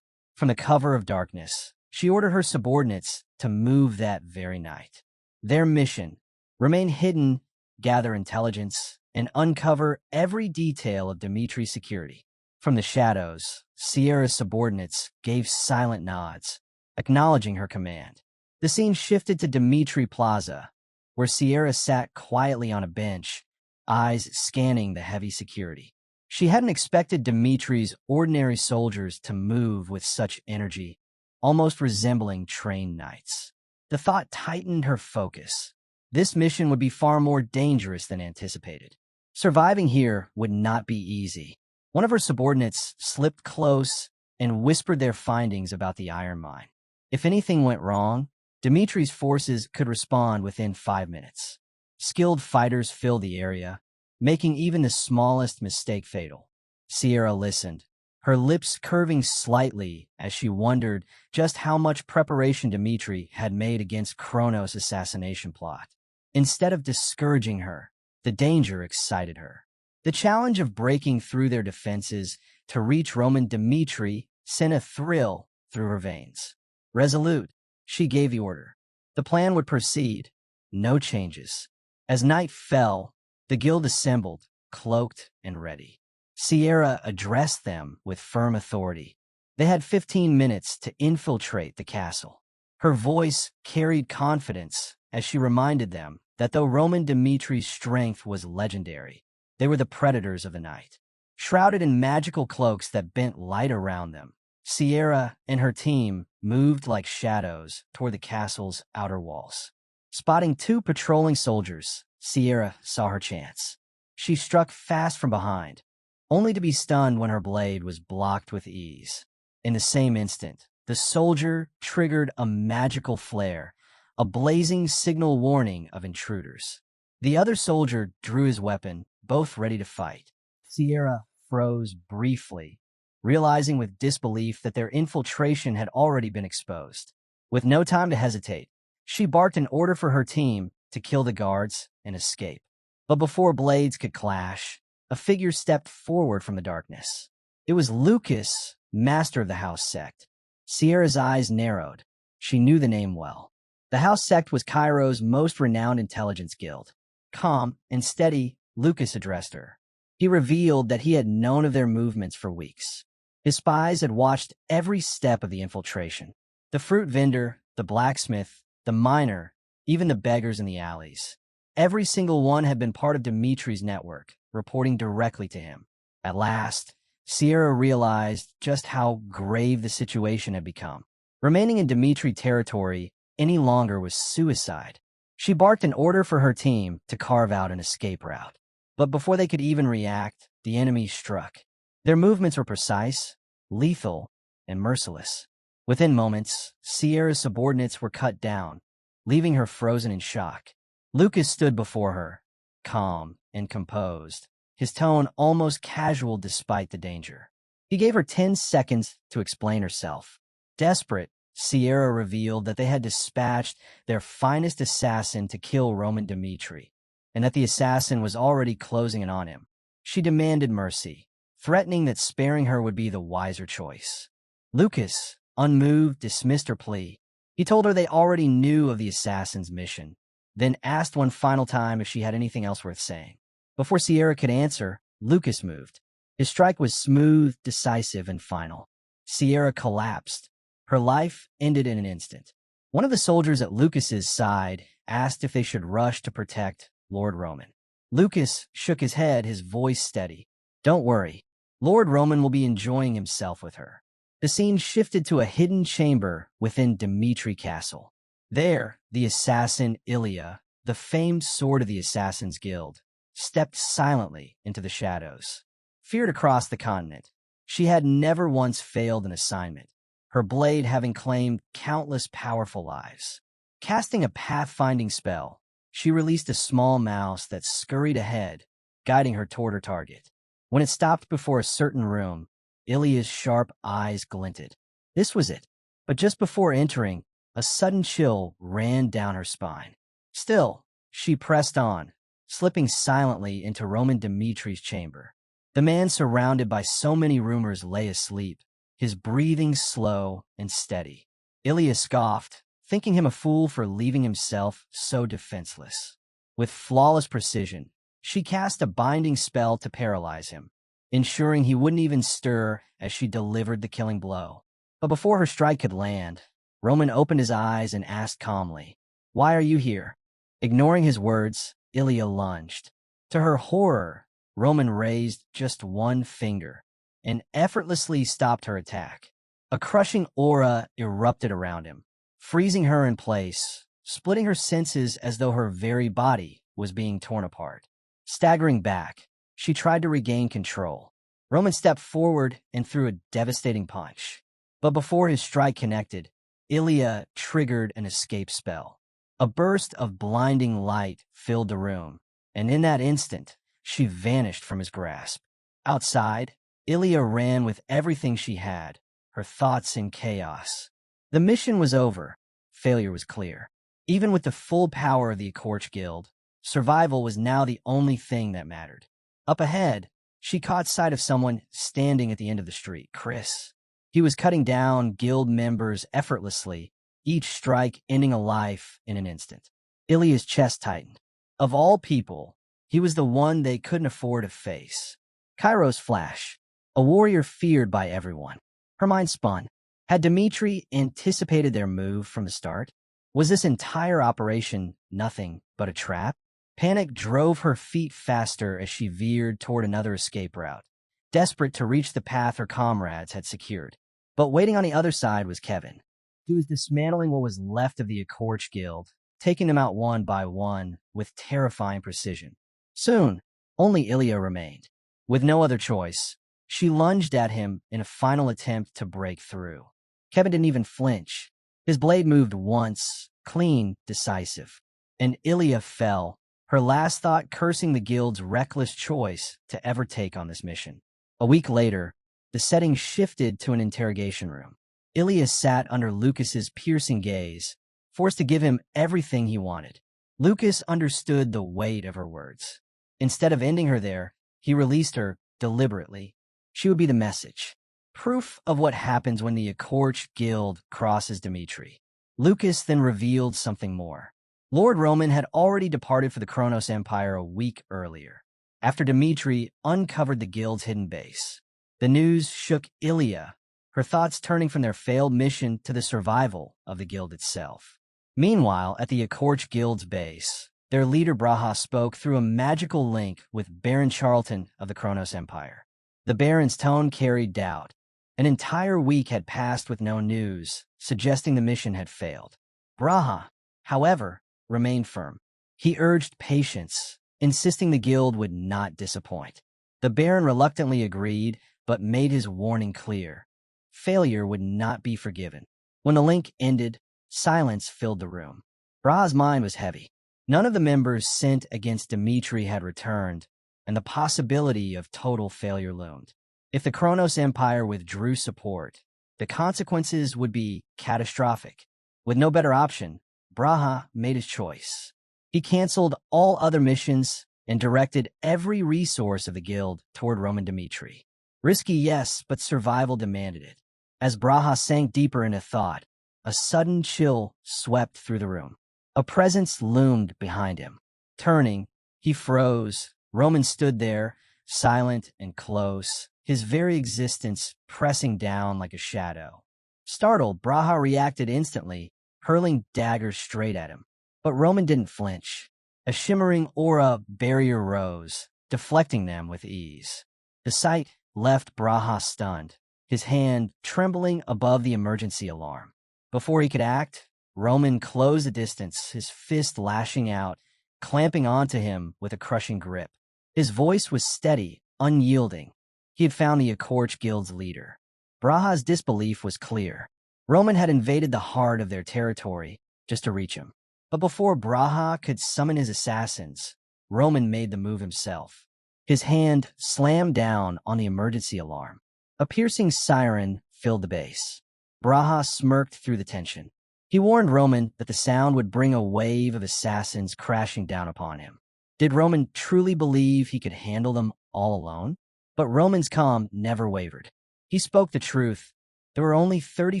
From the cover of darkness, she ordered her subordinates to move that very night. Their mission: remain hidden, gather intelligence, and uncover every detail of Dimitri's security. From the shadows, Sierra's subordinates gave silent nods, acknowledging her command. The scene shifted to Dimitri Plaza, where Sierra sat quietly on a bench, eyes scanning the heavy security. She hadn't expected Dimitri's ordinary soldiers to move with such energy, almost resembling trained knights. The thought tightened her focus. This mission would be far more dangerous than anticipated. Surviving here would not be easy. One of her subordinates slipped close and whispered their findings about the iron mine. If anything went wrong, Dimitri's forces could respond within 5 minutes. Skilled fighters filled the area, making even the smallest mistake fatal. Sierra listened, her lips curving slightly as she wondered just how much preparation Dimitri had made against Kronos' assassination plot. Instead of discouraging her, the danger excited her. The challenge of breaking through their defenses to reach Roman Dimitri sent a thrill through her veins. Resolute, she gave the order. The plan would proceed, no changes. As night fell, the guild assembled, cloaked and ready. Sierra addressed them with firm authority. They had 15 minutes to infiltrate the castle. Her voice carried confidence as she reminded them that though Roman Dimitri's strength was legendary, they were the predators of the night. Shrouded in magical cloaks that bent light around them, Sierra and her team moved like shadows toward the castle's outer walls. Spotting 2 patrolling soldiers, Sierra saw her chance. She struck fast from behind, only to be stunned when her blade was blocked with ease. In the same instant, the soldier triggered a magical flare, a blazing signal warning of intruders. The other soldier drew his weapon, both ready to fight. Sierra froze briefly, realizing with disbelief that their infiltration had already been exposed. With no time to hesitate, she barked an order for her team to kill the guards and escape. But before blades could clash, a figure stepped forward from the darkness. It was Lucas, master of the house sect. Sierra's eyes narrowed. She knew the name well. The house sect was Cairo's most renowned intelligence guild. Calm and steady, Lucas addressed her. He revealed that he had known of their movements for weeks. His spies had watched every step of the infiltration. The fruit vendor, the blacksmith, the miner, even the beggars in the alleys. Every single one had been part of Dimitri's network, reporting directly to him. At last, Sierra realized just how grave the situation had become. Remaining in Dimitri territory any longer was suicide. She barked an order for her team to carve out an escape route. But before they could even react, the enemy struck. Their movements were precise, lethal, and merciless. Within moments, Sierra's subordinates were cut down, leaving her frozen in shock. Lucas stood before her, calm and composed, his tone almost casual despite the danger. He gave her 10 seconds to explain herself. Desperate, Sierra revealed that they had dispatched their finest assassin to kill Roman Dimitri, and that the assassin was already closing in on him. She demanded mercy, threatening that sparing her would be the wiser choice. Lucas, unmoved, dismissed her plea. He told her they already knew of the assassin's mission, then asked one final time if she had anything else worth saying. Before Sierra could answer, Lucas moved. His strike was smooth, decisive, and final. Sierra collapsed. Her life ended in an instant. One of the soldiers at Lucas's side asked if they should rush to protect Lord Roman. Lucas shook his head, his voice steady. Don't worry. Lord Roman will be enjoying himself with her. The scene shifted to a hidden chamber within Dimitri Castle. There, the assassin Ilya, the famed sword of the Assassin's Guild, stepped silently into the shadows. Feared across the continent, she had never once failed an assignment, her blade having claimed countless powerful lives. Casting a pathfinding spell, she released a small mouse that scurried ahead, guiding her toward her target. When it stopped before a certain room, Ilya's sharp eyes glinted. This was it. But just before entering, a sudden chill ran down her spine. Still, she pressed on, slipping silently into Roman Dimitri's chamber. The man surrounded by so many rumors lay asleep, his breathing slow and steady. Ilya scoffed, thinking him a fool for leaving himself so defenseless. With flawless precision, she cast a binding spell to paralyze him, ensuring he wouldn't even stir as she delivered the killing blow. But before her strike could land, Roman opened his eyes and asked calmly, "Why are you here?" Ignoring his words, Ilya lunged. To her horror, Roman raised just one finger and effortlessly stopped her attack. A crushing aura erupted around him, freezing her in place, splitting her senses as though her very body was being torn apart. Staggering back, she tried to regain control. Roman stepped forward and threw a devastating punch. But before his strike connected, Ilya triggered an escape spell. A burst of blinding light filled the room, and in that instant, she vanished from his grasp. Outside, Ilya ran with everything she had, her thoughts in chaos. The mission was over. Failure was clear. Even with the full power of the Akorch Guild, survival was now the only thing that mattered. Up ahead, she caught sight of someone standing at the end of the street, Chris. He was cutting down guild members effortlessly, each strike ending a life in an instant. Ilya's chest tightened. Of all people, he was the one they couldn't afford to face. Kairos Flash, a warrior feared by everyone. Her mind spun. Had Dmitri anticipated their move from the start? Was this entire operation nothing but a trap? Panic drove her feet faster as she veered toward another escape route, desperate to reach the path her comrades had secured. But waiting on the other side was Kevin. He was dismantling what was left of the Akorch Guild, taking them out one by one with terrifying precision. Soon, only Ilya remained. With no other choice, she lunged at him in a final attempt to break through. Kevin didn't even flinch. His blade moved once, clean, decisive, and Ilya fell, her last thought cursing the guild's reckless choice to ever take on this mission. A week later, the setting shifted to an interrogation room. Ilya sat under Lucas's piercing gaze, forced to give him everything he wanted. Lucas understood the weight of her words. Instead of ending her there, he released her deliberately. She would be the message. Proof of what happens when the Akorch Guild crosses Dmitri. Lucas then revealed something more. Lord Roman had already departed for the Kronos Empire a week earlier, after Dmitri uncovered the guild's hidden base. The news shook Ilya, her thoughts turning from their failed mission to the survival of the guild itself. Meanwhile, at the Akorch Guild's base, their leader Braha spoke through a magical link with Baron Charlton of the Kronos Empire. The Baron's tone carried doubt. An entire week had passed with no news, suggesting the mission had failed. Braha, however, remained firm. He urged patience, insisting the guild would not disappoint. The Baron reluctantly agreed, but made his warning clear. Failure would not be forgiven. When the link ended, silence filled the room. Braha's mind was heavy. None of the members sent against Dmitri had returned, and the possibility of total failure loomed. If the Kronos Empire withdrew support, the consequences would be catastrophic. With no better option, Braha made his choice. He canceled all other missions and directed every resource of the guild toward Roman Dmitri. Risky, yes, but survival demanded it. As Braha sank deeper into thought, a sudden chill swept through the room. A presence loomed behind him. Turning, he froze. Roman stood there, silent and close, his very existence pressing down like a shadow. Startled, Braha reacted instantly, hurling daggers straight at him. But Roman didn't flinch. A shimmering aura barrier rose, deflecting them with ease. The sight left Braha stunned, his hand trembling above the emergency alarm. Before he could act, Roman closed the distance, his fist lashing out, clamping onto him with a crushing grip. His voice was steady, unyielding. He had found the Akorch Guild's leader. Braha's disbelief was clear. Roman had invaded the heart of their territory just to reach him. But before Braha could summon his assassins, Roman made the move himself. His hand slammed down on the emergency alarm. A piercing siren filled the base. Braha smirked through the tension. He warned Roman that the sound would bring a wave of assassins crashing down upon him. Did Roman truly believe he could handle them all alone? But Roman's calm never wavered. He spoke the truth. There were only 30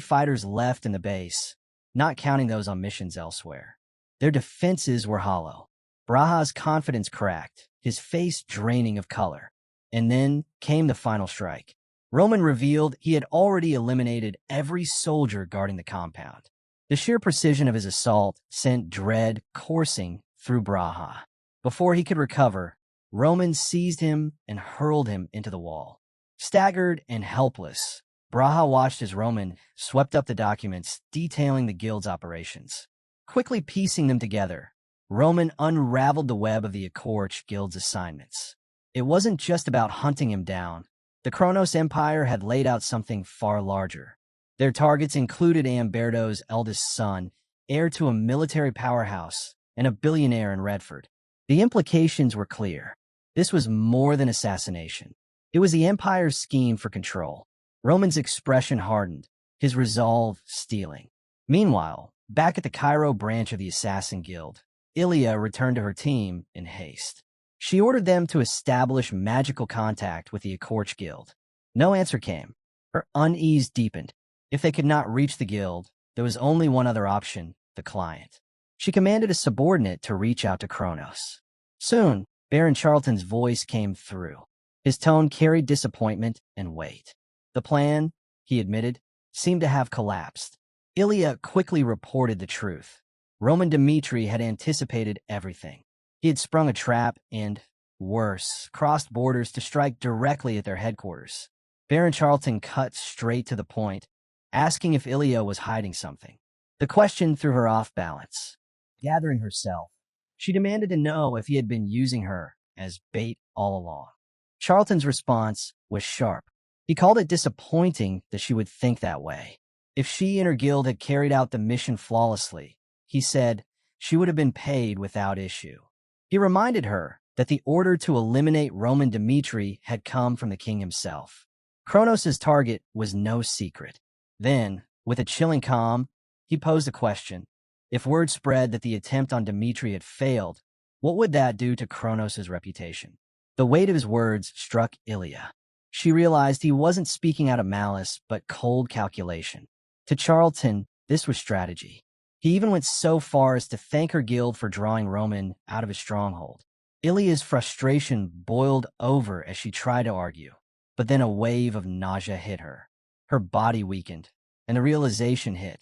fighters left in the base, not counting those on missions elsewhere. Their defenses were hollow. Braha's confidence cracked, his face draining of color. And then came the final strike. Roman revealed he had already eliminated every soldier guarding the compound. The sheer precision of his assault sent dread coursing through Braha. Before he could recover, Roman seized him and hurled him into the wall. Staggered and helpless, Braha watched as Roman swept up the documents detailing the guild's operations. Quickly piecing them together, Roman unraveled the web of the Akorch Guild's assignments. It wasn't just about hunting him down. The Kronos Empire had laid out something far larger. Their targets included Amberto's eldest son, heir to a military powerhouse, and a billionaire in Redford. The implications were clear. This was more than assassination. It was the Empire's scheme for control. Roman's expression hardened, his resolve steeling. Meanwhile, back at the Cairo branch of the Assassin Guild, Ilya returned to her team in haste. She ordered them to establish magical contact with the Akorch Guild. No answer came. Her unease deepened. If they could not reach the guild, there was only one other option, the client. She commanded a subordinate to reach out to Kronos. Soon, Baron Charlton's voice came through. His tone carried disappointment and weight. The plan, he admitted, seemed to have collapsed. Ilya quickly reported the truth. Roman Dmitri had anticipated everything. He had sprung a trap and, worse, crossed borders to strike directly at their headquarters. Baron Charlton cut straight to the point, asking if Ilya was hiding something. The question threw her off balance. Gathering herself, she demanded to know if he had been using her as bait all along. Charlton's response was sharp. He called it disappointing that she would think that way. If she and her guild had carried out the mission flawlessly, he said, she would have been paid without issue. He reminded her that the order to eliminate Roman Dmitri had come from the king himself. Kronos' target was no secret. Then, with a chilling calm, he posed a question. If word spread that the attempt on Dmitri had failed, what would that do to Kronos' reputation? The weight of his words struck Ilya. She realized he wasn't speaking out of malice, but cold calculation. To Charlton, this was strategy. He even went so far as to thank her guild for drawing Roman out of his stronghold. Ilya's frustration boiled over as she tried to argue, but then a wave of nausea hit her. Her body weakened, and the realization hit.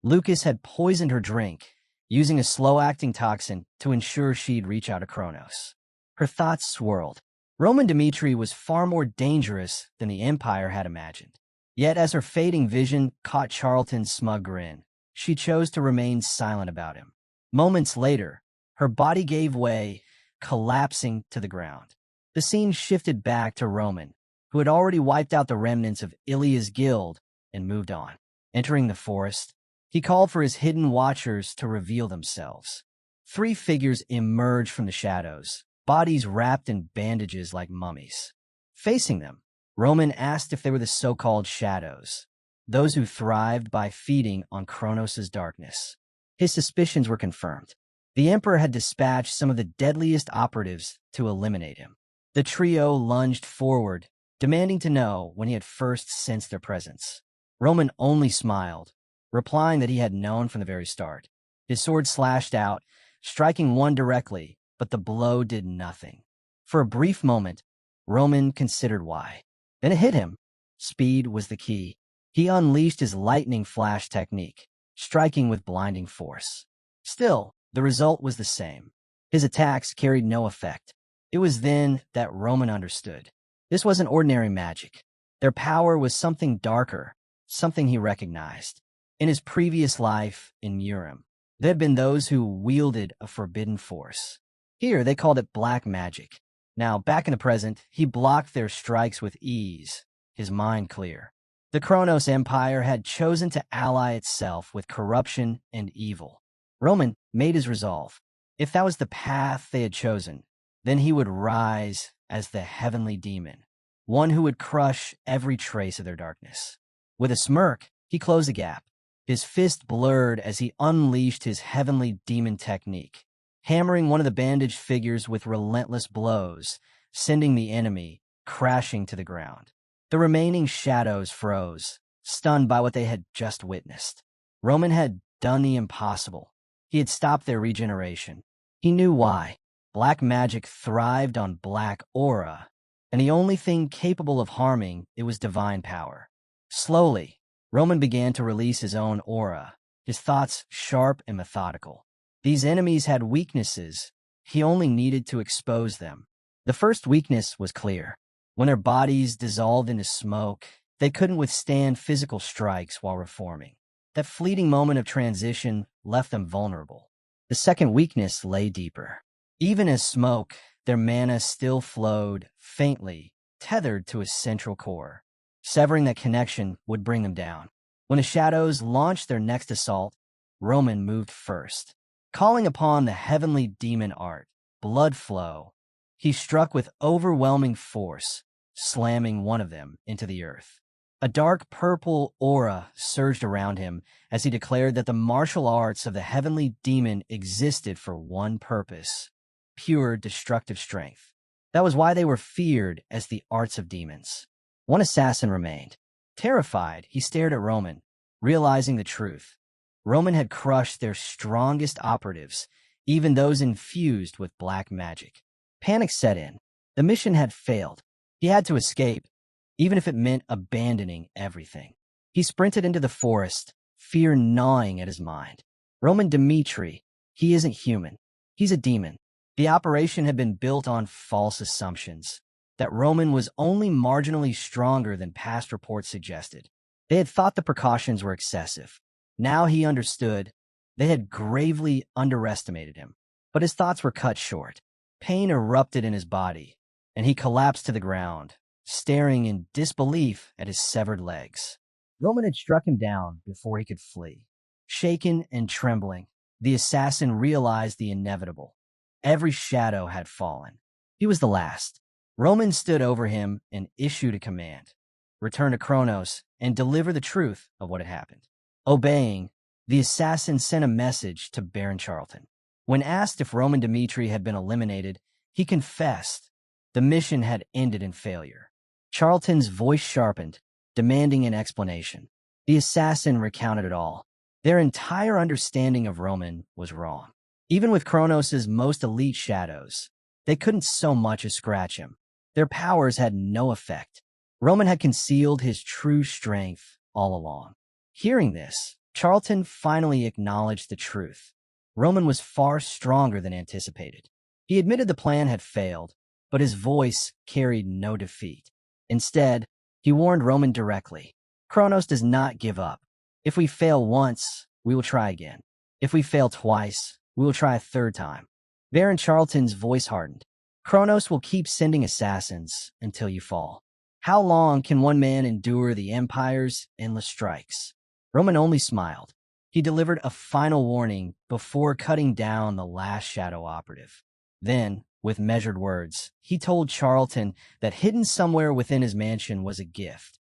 Lucas had poisoned her drink, using a slow-acting toxin to ensure she'd reach out to Kronos. Her thoughts swirled. Roman Dmitri was far more dangerous than the Empire had imagined. Yet as her fading vision caught Charlton's smug grin, she chose to remain silent about him. Moments later, her body gave way, collapsing to the ground. The scene shifted back to Roman, who had already wiped out the remnants of Ilya's guild and moved on. Entering the forest, he called for his hidden watchers to reveal themselves. 3 figures emerged from the shadows, bodies wrapped in bandages like mummies. Facing them, Roman asked if they were the so-called shadows, those who thrived by feeding on Kronos' darkness. His suspicions were confirmed. The Emperor had dispatched some of the deadliest operatives to eliminate him. The trio lunged forward, demanding to know when he had first sensed their presence. Roman only smiled, replying that he had known from the very start. His sword slashed out, striking one directly, but the blow did nothing. For a brief moment, Roman considered why. Then it hit him. Speed was the key. He unleashed his lightning flash technique, striking with blinding force. Still, the result was the same. His attacks carried no effect. It was then that Roman understood. This wasn't ordinary magic. Their power was something darker, something he recognized. In his previous life in Murim, there had been those who wielded a forbidden force. Here, they called it black magic. Now, back in the present, he blocked their strikes with ease, his mind clear. The Kronos Empire had chosen to ally itself with corruption and evil. Roman made his resolve. If that was the path they had chosen, then he would rise as the heavenly demon, one who would crush every trace of their darkness. With a smirk, he closed the gap. His fist blurred as he unleashed his heavenly demon technique, hammering one of the bandaged figures with relentless blows, sending the enemy crashing to the ground. The remaining shadows froze, stunned by what they had just witnessed. Roman had done the impossible. He had stopped their regeneration. He knew why. Black magic thrived on black aura, and the only thing capable of harming it was divine power. Slowly, Roman began to release his own aura, his thoughts sharp and methodical. These enemies had weaknesses. He only needed to expose them. The first weakness was clear. When their bodies dissolved into smoke, they couldn't withstand physical strikes while reforming. That fleeting moment of transition left them vulnerable. The second weakness lay deeper. Even as smoke, their mana still flowed faintly, tethered to a central core. Severing that connection would bring them down. When the shadows launched their next assault, Roman moved first. Calling upon the heavenly demon art, blood flow, he struck with overwhelming force, slamming one of them into the earth. A dark purple aura surged around him as he declared that the martial arts of the heavenly demon existed for one purpose: pure destructive strength. That was why they were feared as the arts of demons. One assassin remained. Terrified, he stared at Roman, realizing the truth. Roman had crushed their strongest operatives, even those infused with black magic. Panic set in. The mission had failed. He had to escape, even if it meant abandoning everything. He sprinted into the forest, fear gnawing at his mind. Roman Dmitri, he isn't human. He's a demon. The operation had been built on false assumptions, that Roman was only marginally stronger than past reports suggested. They had thought the precautions were excessive. Now he understood. They had gravely underestimated him. But his thoughts were cut short. Pain erupted in his body, and he collapsed to the ground, staring in disbelief at his severed legs. Roman had struck him down before he could flee. Shaken and trembling, the assassin realized the inevitable. Every shadow had fallen. He was the last. Roman stood over him and issued a command: return to Kronos and deliver the truth of what had happened. Obeying, the assassin sent a message to Baron Charlton. When asked if Roman Dmitri had been eliminated, he confessed the mission had ended in failure. Charlton's voice sharpened, demanding an explanation. The assassin recounted it all. Their entire understanding of Roman was wrong. Even with Kronos' most elite shadows, they couldn't so much as scratch him. Their powers had no effect. Roman had concealed his true strength all along. Hearing this, Charlton finally acknowledged the truth. Roman was far stronger than anticipated. He admitted the plan had failed, but his voice carried no defeat. Instead, he warned Roman directly: Kronos does not give up. If we fail once, we will try again. If we fail twice, we will try a third time. Baron Charlton's voice hardened. Kronos will keep sending assassins until you fall. How long can one man endure the Empire's endless strikes? Roman only smiled. He delivered a final warning before cutting down the last shadow operative. Then, with measured words, he told Charlton that hidden somewhere within his mansion was a gift,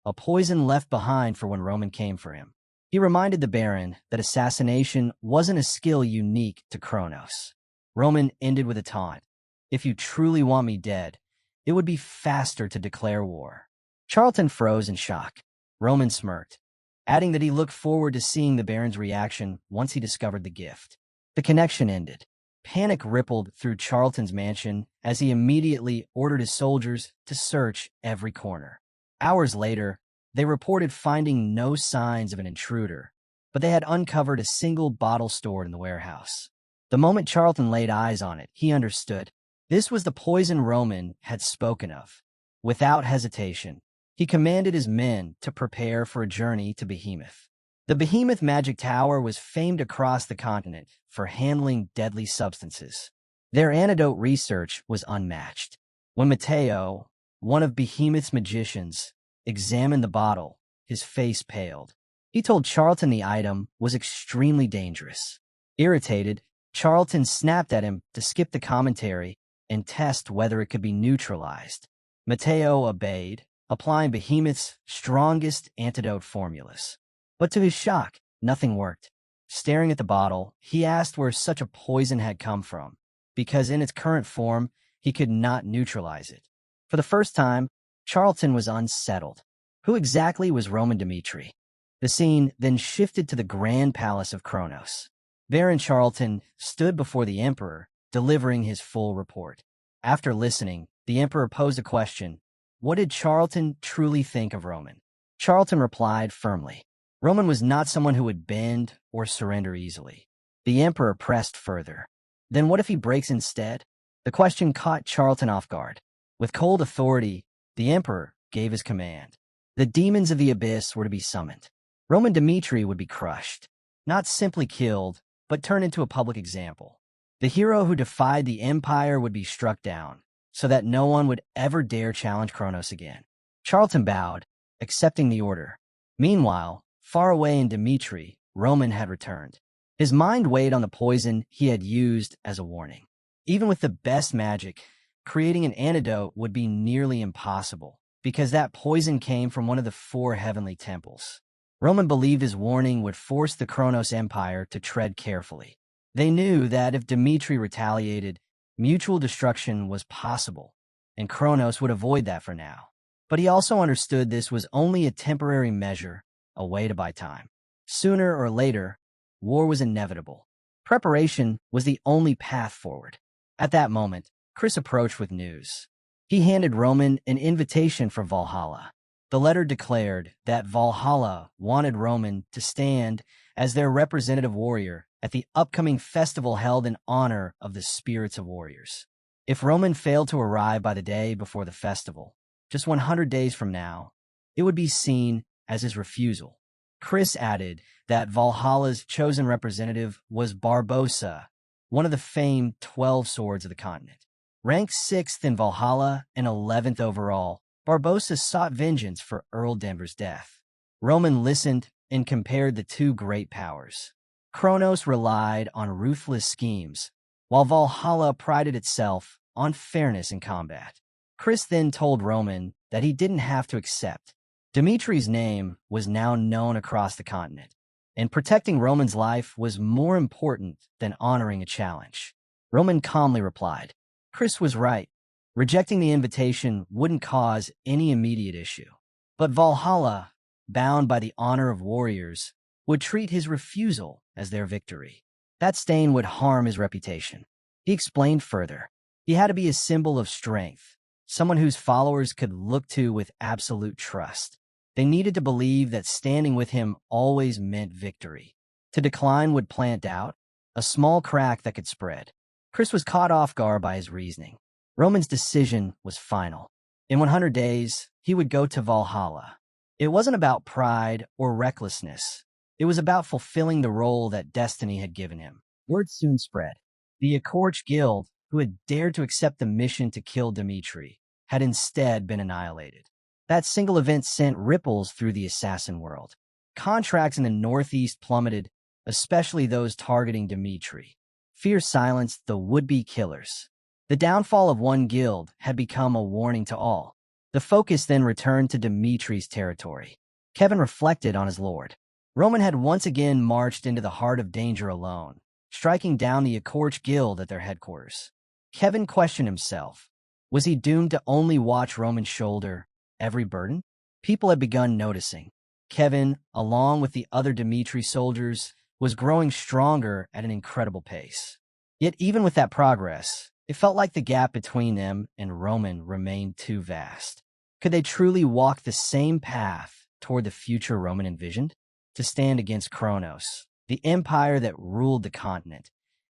a poison left behind for when Roman came for him. He reminded the Baron that assassination wasn't a skill unique to Kronos. Roman ended with a taunt: if you truly want me dead, it would be faster to declare war. Charlton froze in shock. Roman smirked, adding that he looked forward to seeing the Baron's reaction once he discovered the gift. The connection ended. Panic rippled through Charlton's mansion as he immediately ordered his soldiers to search every corner. Hours later, they reported finding no signs of an intruder, but they had uncovered a single bottle stored in the warehouse. The moment Charlton laid eyes on it, he understood. This was the poison Roman had spoken of. Without hesitation, he commanded his men to prepare for a journey to Behemoth. The Behemoth Magic Tower was famed across the continent for handling deadly substances. Their antidote research was unmatched. When Matteo, one of Behemoth's magicians, examined the bottle, his face paled. He told Charlton the item was extremely dangerous. Irritated, Charlton snapped at him to skip the commentary and test whether it could be neutralized. Matteo obeyed, applying Behemoth's strongest antidote formulas. But to his shock, nothing worked. Staring at the bottle, he asked where such a poison had come from, because in its current form, he could not neutralize it. For the first time, Charlton was unsettled. Who exactly was Roman Dmitri? The scene then shifted to the Grand Palace of Kronos. Baron Charlton stood before the Emperor, delivering his full report. After listening, the Emperor posed a question: what did Charlton truly think of Roman? Charlton replied firmly: Roman was not someone who would bend or surrender easily. The Emperor pressed further: then what if he breaks instead? The question caught Charlton off guard. With cold authority, the emperor gave his command. The demons of the abyss were to be summoned. Roman Dmitri would be crushed, not simply killed, but turned into a public example. The hero who defied the empire would be struck down, so that no one would ever dare challenge Kronos again. Charlton bowed, accepting the order. Meanwhile, far away in Dmitri, Roman had returned. His mind weighed on the poison he had used as a warning. Even with the best magic, creating an antidote would be nearly impossible, because that poison came from one of the 4 heavenly temples. Roman believed his warning would force the Kronos Empire to tread carefully. They knew that if Dmitri retaliated, mutual destruction was possible, and Kronos would avoid that for now. But he also understood this was only a temporary measure, a way to buy time. Sooner or later, war was inevitable. Preparation was the only path forward. At that moment, Chris approached with news. He handed Roman an invitation for Valhalla. The letter declared that Valhalla wanted Roman to stand as their representative warrior at the upcoming festival held in honor of the spirits of warriors. If Roman failed to arrive by the day before the festival, just 100 days from now, it would be seen as his refusal. Chris added that Valhalla's chosen representative was Barbossa, one of the famed 12 swords of the continent. Ranked 6th in Valhalla and 11th overall, Barbossa sought vengeance for Earl Denver's death. Roman listened and compared the 2 great powers. Kronos relied on ruthless schemes, while Valhalla prided itself on fairness in combat. Chris then told Roman that he didn't have to accept. Dimitri's name was now known across the continent, and protecting Roman's life was more important than honoring a challenge. Roman calmly replied, Chris was right. Rejecting the invitation wouldn't cause any immediate issue. But Valhalla, bound by the honor of warriors, would treat his refusal as their victory. That stain would harm his reputation. He explained further. He had to be a symbol of strength, someone whose followers could look to with absolute trust. They needed to believe that standing with him always meant victory. To decline would plant doubt, a small crack that could spread. Chris was caught off guard by his reasoning. Roman's decision was final. In 100 days, he would go to Valhalla. It wasn't about pride or recklessness. It was about fulfilling the role that destiny had given him. Word soon spread. The Akorch Guild, who had dared to accept the mission to kill Dmitri, had instead been annihilated. That single event sent ripples through the assassin world. Contracts in the Northeast plummeted, especially those targeting Dmitri. Fear silenced the would-be killers. The downfall of one guild had become a warning to all. The focus then returned to Dimitri's territory. Kevin reflected on his lord. Roman had once again marched into the heart of danger alone, striking down the Akorch Guild at their headquarters. Kevin questioned himself. Was he doomed to only watch Roman shoulder every burden? People had begun noticing. Kevin, along with the other Dmitri soldiers, was growing stronger at an incredible pace. Yet even with that progress, it felt like the gap between them and Roman remained too vast. Could they truly walk the same path toward the future Roman envisioned? To stand against Kronos, the empire that ruled the continent,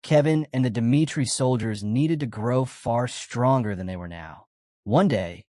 Kevin and the Dmitri soldiers needed to grow far stronger than they were now. One day,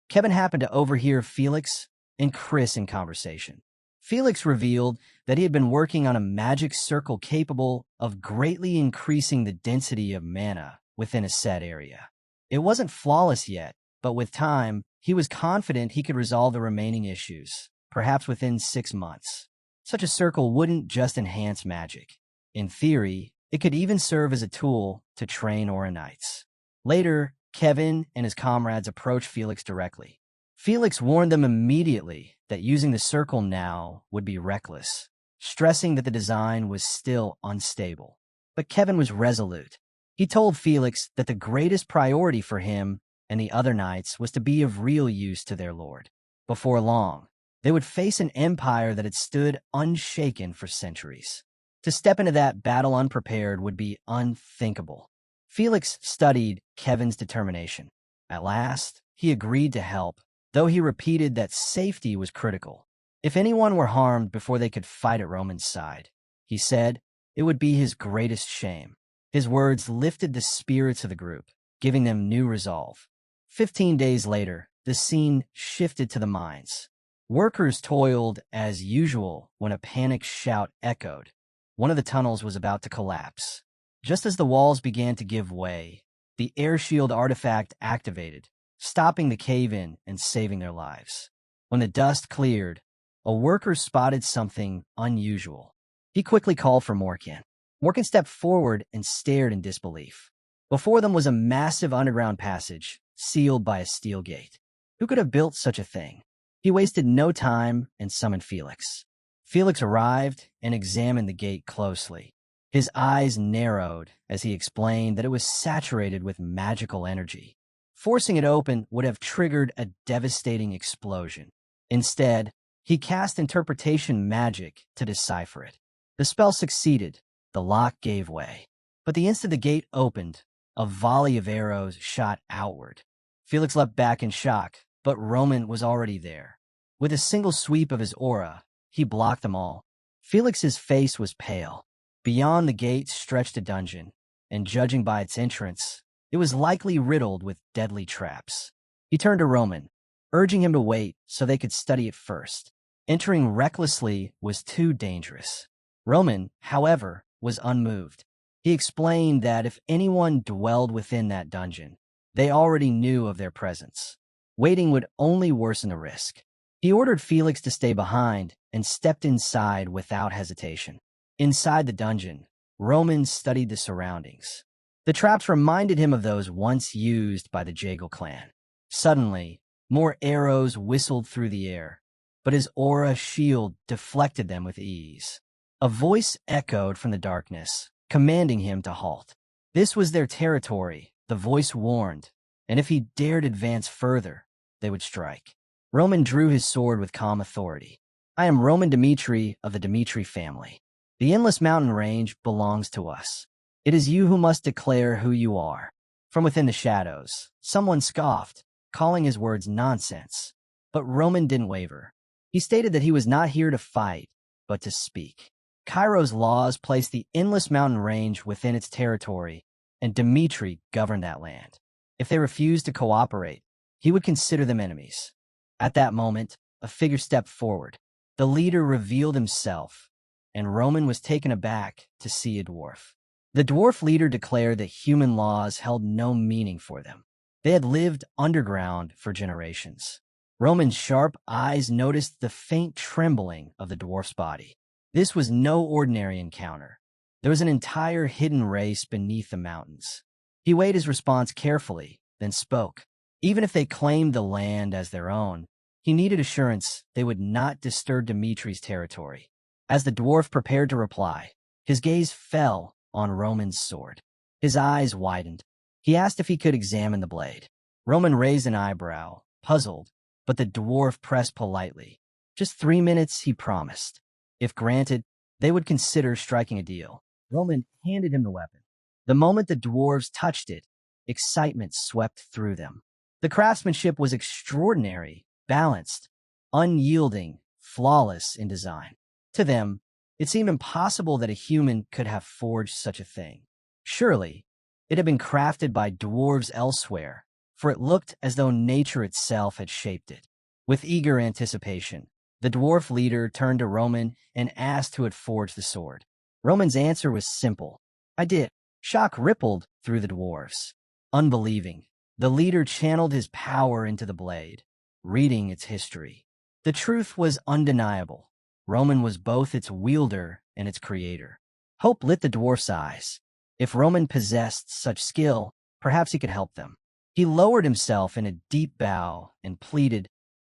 Kevin happened to overhear Felix and Chris in conversation. Felix revealed that he had been working on a magic circle capable of greatly increasing the density of mana within a set area. It wasn't flawless yet, but with time, he was confident he could resolve the remaining issues, perhaps within 6 months. Such a circle wouldn't just enhance magic. In theory, it could even serve as a tool to train Aura Knights. Later, Kevin and his comrades approached Felix directly. Felix warned them immediately that using the circle now would be reckless, stressing that the design was still unstable. But Kevin was resolute. He told Felix that the greatest priority for him and the other knights was to be of real use to their lord. Before long, they would face an empire that had stood unshaken for centuries. To step into that battle unprepared would be unthinkable. Felix studied Kevin's determination. At last, he agreed to help, though he repeated that safety was critical. If anyone were harmed before they could fight at Roman's side, he said, it would be his greatest shame. His words lifted the spirits of the group. giving them new resolve. 15 days later, the scene shifted to the mines. Workers toiled as usual when a panicked shout echoed. One of the tunnels was about to collapse. Just as the walls began to give way, the air shield artifact activated, stopping the cave-in and saving their lives. When the dust cleared, a worker spotted something unusual. He quickly called for Morkan. Morkan stepped forward and stared in disbelief. Before them was a massive underground passage, sealed by a steel gate. Who could have built such a thing? He wasted no time and summoned Felix. Felix arrived and examined the gate closely. His eyes narrowed as he explained that it was saturated with magical energy. Forcing it open would have triggered a devastating explosion. Instead, he cast interpretation magic to decipher it. The spell succeeded. The lock gave way. But the instant the gate opened, a volley of arrows shot outward. Felix leapt back in shock, but Roman was already there. With a single sweep of his aura, he blocked them all. Felix's face was pale. Beyond the gate stretched a dungeon, and judging by its entrance, it was likely riddled with deadly traps. He turned to Roman, urging him to wait so they could study it first. Entering recklessly was too dangerous. Roman, however, was unmoved. He explained that if anyone dwelled within that dungeon, they already knew of their presence. Waiting would only worsen the risk. He ordered Felix to stay behind and stepped inside without hesitation. Inside the dungeon, Roman studied the surroundings. The traps reminded him of those once used by the Jagal clan. Suddenly, more arrows whistled through the air, but his aura shield deflected them with ease. A voice echoed from the darkness, commanding him to halt. This was their territory, the voice warned, and if he dared advance further, they would strike. Roman drew his sword with calm authority. I am Roman Dmitri of the Dmitri family. The endless mountain range belongs to us. It is you who must declare who you are. From within the shadows, someone scoffed, calling his words nonsense. But Roman didn't waver. He stated that he was not here to fight, but to speak. Cairo's laws placed the endless mountain range within its territory, and Dmitri governed that land. If they refused to cooperate, he would consider them enemies. At that moment, a figure stepped forward. The leader revealed himself, and Roman was taken aback to see a dwarf. The dwarf leader declared that human laws held no meaning for them. They had lived underground for generations. Roman's sharp eyes noticed the faint trembling of the dwarf's body. This was no ordinary encounter. There was an entire hidden race beneath the mountains. He weighed his response carefully, then spoke. Even if they claimed the land as their own, he needed assurance they would not disturb Dimitri's territory. As the dwarf prepared to reply, his gaze fell on Roman's sword. His eyes widened. He asked if he could examine the blade. Roman raised an eyebrow, puzzled, but the dwarf pressed politely. Just 3 minutes, he promised. If granted, they would consider striking a deal. Roman handed him the weapon. The moment the dwarves touched it, excitement swept through them. The craftsmanship was extraordinary, balanced, unyielding, flawless in design. To them, it seemed impossible that a human could have forged such a thing. Surely, it had been crafted by dwarves elsewhere, for it looked as though nature itself had shaped it. With eager anticipation, the dwarf leader turned to Roman and asked who had forged the sword. Roman's answer was simple. I did. Shock rippled through the dwarves. Unbelieving, the leader channeled his power into the blade, reading its history. The truth was undeniable. Roman was both its wielder and its creator. Hope lit the dwarf's eyes. If Roman possessed such skill, perhaps he could help them. He lowered himself in a deep bow and pleaded,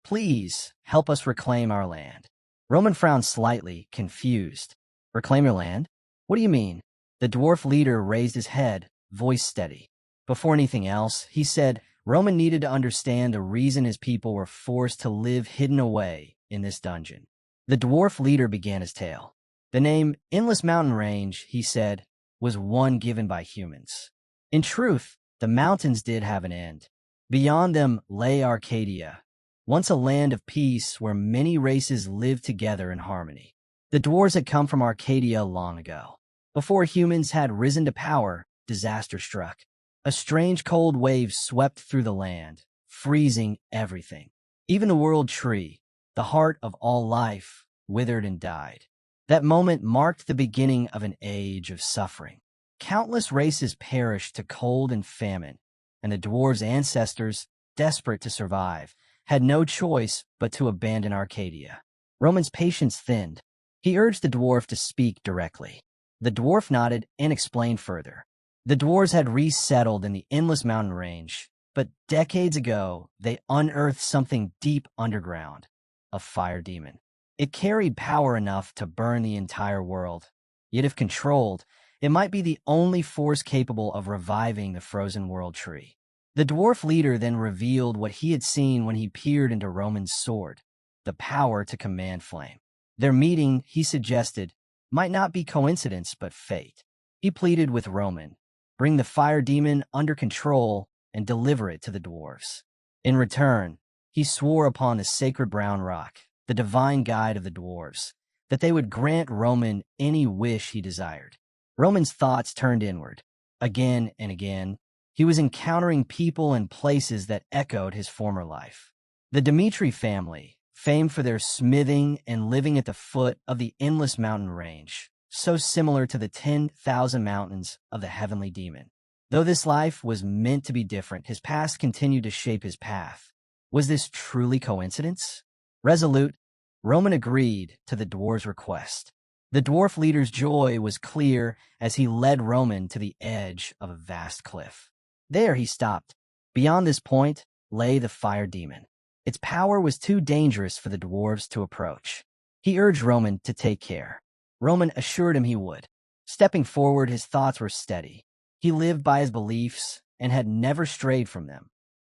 Please, help us reclaim our land. Roman frowned slightly, confused. Reclaim your land? What do you mean? The dwarf leader raised his head, voice steady. Before anything else, he said Roman needed to understand the reason his people were forced to live hidden away in this dungeon. The dwarf leader began his tale. The name Endless Mountain Range, he said, was one given by humans. In truth, the mountains did have an end. Beyond them lay Arcadia, once a land of peace where many races lived together in harmony. The dwarves had come from Arcadia long ago. Before humans had risen to power, disaster struck. A strange cold wave swept through the land, freezing everything. Even the world tree, the heart of all life, withered and died. That moment marked the beginning of an age of suffering. Countless races perished to cold and famine, and the dwarves' ancestors, desperate to survive, had no choice but to abandon Arcadia. Roman's patience thinned. He urged the dwarf to speak directly. The dwarf nodded and explained further. The dwarves had resettled in the endless mountain range, but decades ago they unearthed something deep underground, a fire demon. It carried power enough to burn the entire world. Yet if controlled, it might be the only force capable of reviving the frozen world tree. The dwarf leader then revealed what he had seen when he peered into Roman's sword, the power to command flame. Their meeting, he suggested, might not be coincidence but fate. He pleaded with Roman, bring the fire demon under control and deliver it to the dwarves. In return, he swore upon the sacred brown rock, the divine guide of the dwarves, that they would grant Roman any wish he desired. Roman's thoughts turned inward. Again and again, he was encountering people and places that echoed his former life. The Dmitri family, famed for their smithing and living at the foot of the endless mountain range, so similar to the 10,000 mountains of the heavenly demon. Though this life was meant to be different, his past continued to shape his path. Was this truly coincidence? Resolute, Roman agreed to the dwarf's request. The dwarf leader's joy was clear as he led Roman to the edge of a vast cliff. There he stopped. Beyond this point lay the fire demon. Its power was too dangerous for the dwarves to approach. He urged Roman to take care. Roman assured him he would. Stepping forward, his thoughts were steady. He lived by his beliefs and had never strayed from them.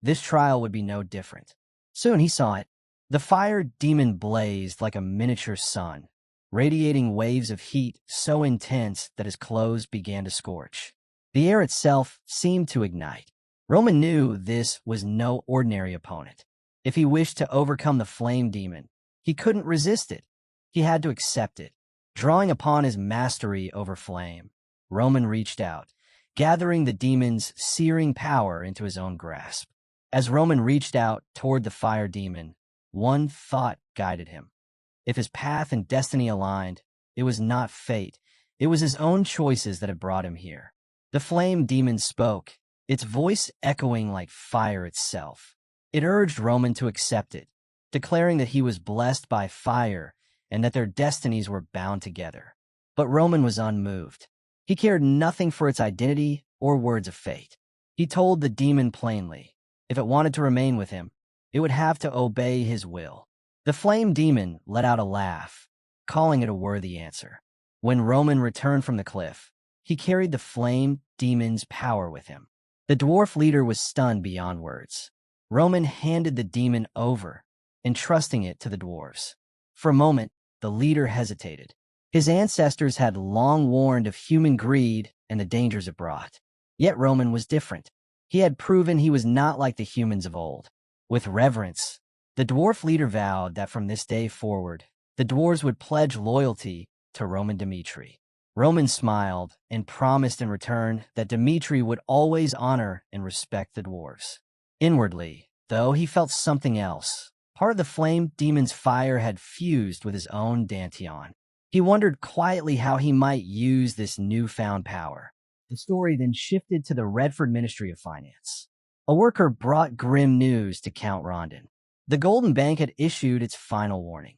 This trial would be no different. Soon he saw it. The fire demon blazed like a miniature sun, radiating waves of heat so intense that his clothes began to scorch. The air itself seemed to ignite. Roman knew this was no ordinary opponent. If he wished to overcome the flame demon, he couldn't resist it. He had to accept it. Drawing upon his mastery over flame, Roman reached out, gathering the demon's searing power into his own grasp. As Roman reached out toward the fire demon, one thought guided him. If his path and destiny aligned, it was not fate. It was his own choices that had brought him here. The flame demon spoke, its voice echoing like fire itself. It urged Roman to accept it, declaring that he was blessed by fire and that their destinies were bound together. But Roman was unmoved. He cared nothing for its identity or words of fate. He told the demon plainly, if it wanted to remain with him, it would have to obey his will. The flame demon let out a laugh, calling it a worthy answer. When Roman returned from the cliff, he carried the flame demon's power with him. The dwarf leader was stunned beyond words. Roman handed the demon over, entrusting it to the dwarves. For a moment, the leader hesitated. His ancestors had long warned of human greed and the dangers it brought. Yet Roman was different. He had proven he was not like the humans of old. With reverence, the dwarf leader vowed that from this day forward, the dwarves would pledge loyalty to Roman Dmitri. Roman smiled and promised in return that Dmitri would always honor and respect the dwarves. Inwardly, though, he felt something else. Part of the flame demon's fire had fused with his own dantian. He wondered quietly how he might use this newfound power. The story then shifted to the Redford Ministry of Finance. A worker brought grim news to Count Rondon. The Golden Bank had issued its final warning.